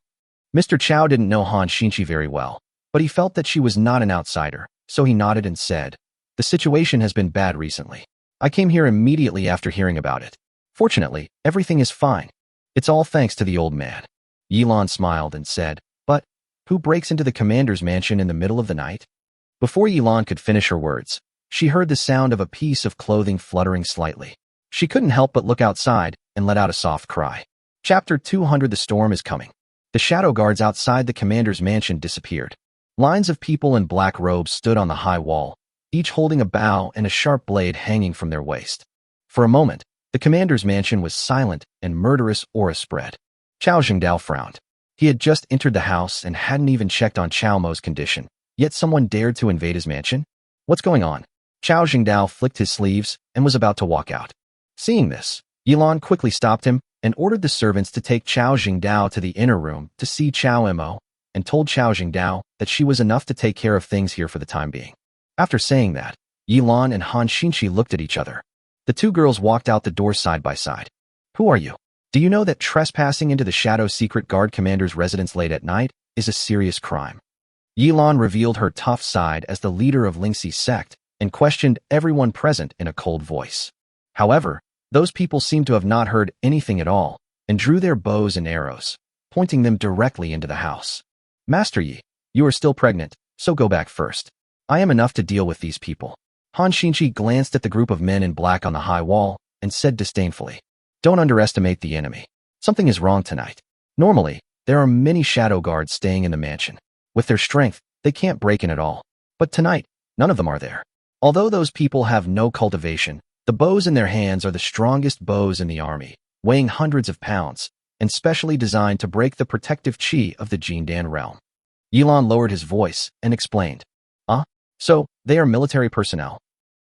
Mr. Chow didn't know Han Xinchi very well, but he felt that she was not an outsider, so he nodded and said, the situation has been bad recently. I came here immediately after hearing about it. Fortunately, everything is fine. It's all thanks to the old man. Yilan smiled and said, but who breaks into the commander's mansion in the middle of the night? Before Yilan could finish her words, she heard the sound of a piece of clothing fluttering slightly. She couldn't help but look outside and let out a soft cry. Chapter 200. The storm is coming. The shadow guards outside the commander's mansion disappeared. Lines of people in black robes stood on the high wall, each holding a bow and a sharp blade hanging from their waist. For a moment, the commander's mansion was silent and murderous aura spread. Chao Jingdao frowned. He had just entered the house and hadn't even checked on Chao Mo's condition, yet someone dared to invade his mansion? What's going on? Chao Jingdao flicked his sleeves and was about to walk out. Seeing this, Yilan quickly stopped him and ordered the servants to take Chao Jingdao to the inner room to see Chao Mo, and told Chao Jingdao that she was enough to take care of things here for the time being. After saying that, Yilan and Han Xinchi looked at each other. The two girls walked out the door side by side. Who are you? Do you know that trespassing into the Shadow Secret Guard Commander's residence late at night is a serious crime? Yilan revealed her tough side as the leader of Lingxi's sect and questioned everyone present in a cold voice. However, those people seemed to have not heard anything at all and drew their bows and arrows, pointing them directly into the house. Master Yi, you are still pregnant, so go back first. I am enough to deal with these people. Han Xinchi glanced at the group of men in black on the high wall and said disdainfully, don't underestimate the enemy. Something is wrong tonight. Normally, there are many shadow guards staying in the mansion. With their strength, they can't break in at all. But tonight, none of them are there. Although those people have no cultivation, the bows in their hands are the strongest bows in the army, weighing hundreds of pounds, and specially designed to break the protective chi of the Jindan realm. Yilan lowered his voice and explained, so they are military personnel?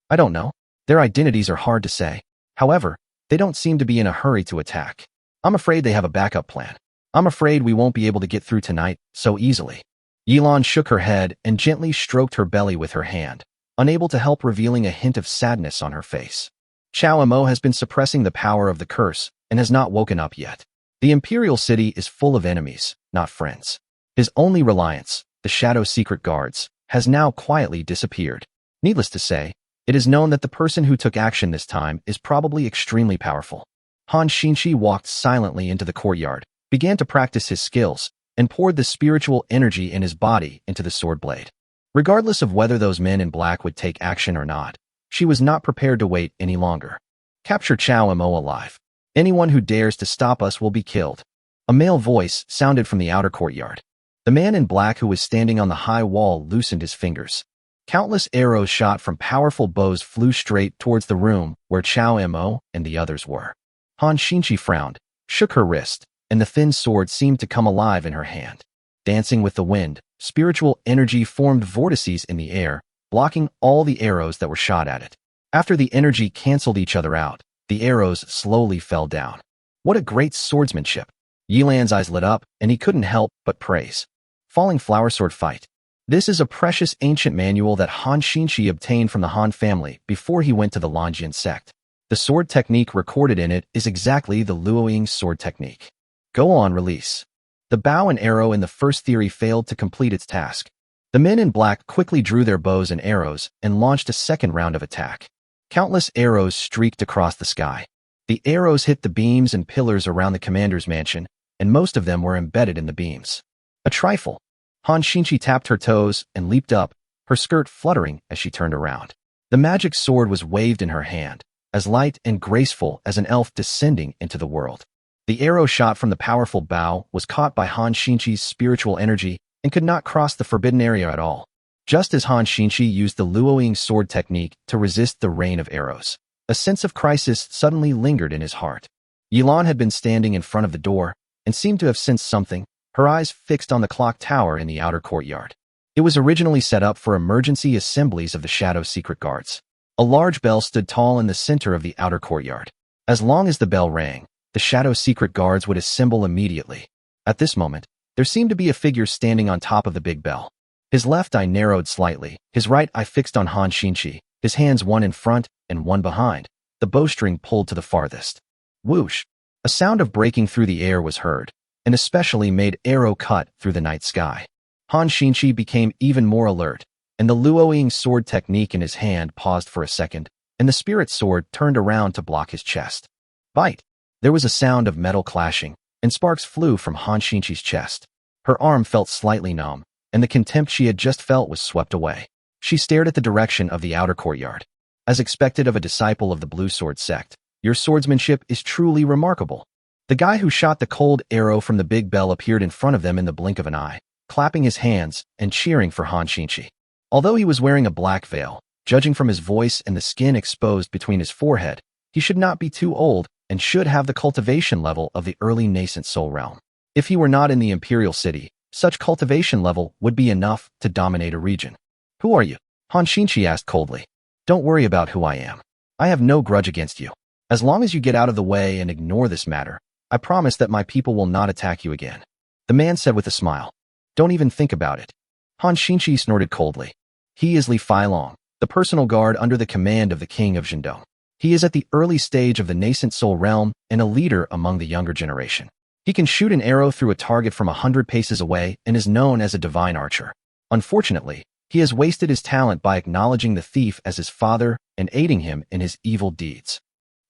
I don't know. Their identities are hard to say. However, they don't seem to be in a hurry to attack. I'm afraid they have a backup plan. I'm afraid we won't be able to get through tonight so easily. Yilan shook her head and gently stroked her belly with her hand, unable to help revealing a hint of sadness on her face. Chao Mo has been suppressing the power of the curse and has not woken up yet. The Imperial City is full of enemies, not friends. His only reliance, the Shadow Secret Guards, has now quietly disappeared. Needless to say, it is known that the person who took action this time is probably extremely powerful. Han Xinchi walked silently into the courtyard, began to practice his skills, and poured the spiritual energy in his body into the sword blade. Regardless of whether those men in black would take action or not, she was not prepared to wait any longer. Capture Chao Mo alive. Anyone who dares to stop us will be killed. A male voice sounded from the outer courtyard. The man in black who was standing on the high wall loosened his fingers. Countless arrows shot from powerful bows flew straight towards the room where Chao Mo and the others were. Han Xinchi frowned, shook her wrist, and the thin sword seemed to come alive in her hand. Dancing with the wind, spiritual energy formed vortices in the air, blocking all the arrows that were shot at it. After the energy canceled each other out, the arrows slowly fell down. What a great swordsmanship! Yilan's eyes lit up, and he couldn't help but praise. Falling Flower Sword Fight. This is a precious ancient manual that Han Xinchi obtained from the Han family before he went to the Longjin sect. The sword technique recorded in it is exactly the Luoying sword technique. Go on, release. The bow and arrow in the first theory failed to complete its task. The men in black quickly drew their bows and arrows and launched a second round of attack. Countless arrows streaked across the sky. The arrows hit the beams and pillars around the commander's mansion, and most of them were embedded in the beams. A trifle. Han Xinchi tapped her toes and leaped up, her skirt fluttering as she turned around. The magic sword was waved in her hand, as light and graceful as an elf descending into the world. The arrow shot from the powerful bow was caught by Han Xinchi's spiritual energy and could not cross the forbidden area at all. Just as Han Xinchi used the Luoying sword technique to resist the rain of arrows, a sense of crisis suddenly lingered in his heart. Yilan had been standing in front of the door and seemed to have sensed something, her eyes fixed on the clock tower in the outer courtyard. It was originally set up for emergency assemblies of the Shadow Secret Guards. A large bell stood tall in the center of the outer courtyard. As long as the bell rang, the Shadow Secret Guards would assemble immediately. At this moment, there seemed to be a figure standing on top of the big bell. His left eye narrowed slightly, his right eye fixed on Han Xinqi, his hands one in front and one behind, the bowstring pulled to the farthest. Whoosh! A sound of breaking through the air was heard, an especially made arrow cut through the night sky. Han Xinqi became even more alert, and the Luoying sword technique in his hand paused for a second, and the spirit sword turned around to block his chest. Bite! There was a sound of metal clashing, and sparks flew from Han Xinqi's chest. Her arm felt slightly numb, and the contempt she had just felt was swept away. She stared at the direction of the outer courtyard. As expected of a disciple of the Blue Sword sect, your swordsmanship is truly remarkable. The guy who shot the cold arrow from the big bell appeared in front of them in the blink of an eye, clapping his hands and cheering for Han Xinqi. Although he was wearing a black veil, judging from his voice and the skin exposed between his forehead, he should not be too old and should have the cultivation level of the early nascent soul realm. If he were not in the imperial city, such cultivation level would be enough to dominate a region. Who are you? Han Xinqi asked coldly. Don't worry about who I am. I have no grudge against you. As long as you get out of the way and ignore this matter, I promise that my people will not attack you again. The man said with a smile. Don't even think about it. Han Xinqi snorted coldly. He is Li Filong, the personal guard under the command of the king of Zhendong. He is at the early stage of the nascent soul realm and a leader among the younger generation. He can shoot an arrow through a target from 100 paces away and is known as a divine archer. Unfortunately, he has wasted his talent by acknowledging the thief as his father and aiding him in his evil deeds.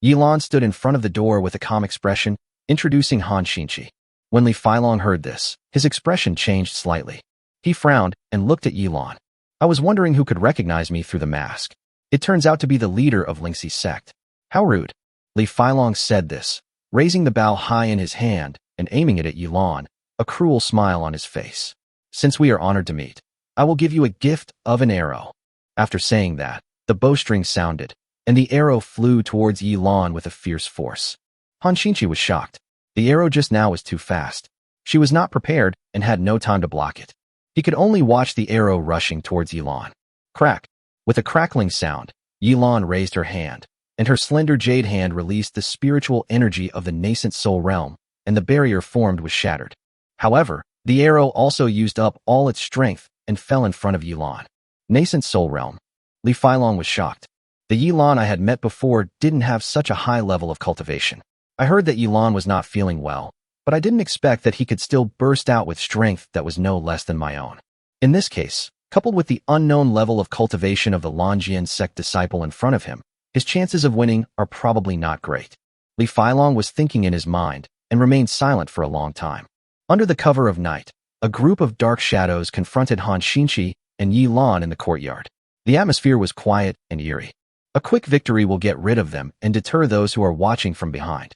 Yilan stood in front of the door with a calm expression, introducing Han Xinqi. When Li Filong heard this, his expression changed slightly. He frowned and looked at Yilan. I was wondering who could recognize me through the mask. It turns out to be the leader of Lingxi's sect. How rude. Li Filong said this, raising the bow high in his hand and aiming it at Yilan, a cruel smile on his face. Since we are honored to meet, I will give you a gift of an arrow. After saying that, the bowstring sounded, and the arrow flew towards Yilan with a fierce force. Han Xinqi was shocked. The arrow just now was too fast. She was not prepared and had no time to block it. He could only watch the arrow rushing towards Yilan. Crack! With a crackling sound, Yilan raised her hand, and her slender jade hand released the spiritual energy of the nascent soul realm, and the barrier formed was shattered. However, the arrow also used up all its strength and fell in front of Yilan. Nascent soul realm. Li Filong was shocked. The Yilan I had met before didn't have such a high level of cultivation. I heard that Yilan was not feeling well, but I didn't expect that he could still burst out with strength that was no less than my own. In this case, coupled with the unknown level of cultivation of the Longian sect disciple in front of him, his chances of winning are probably not great. Li Filong was thinking in his mind and remained silent for a long time. Under the cover of night, a group of dark shadows confronted Han Xinqi and Yilan in the courtyard. The atmosphere was quiet and eerie. A quick victory will get rid of them and deter those who are watching from behind.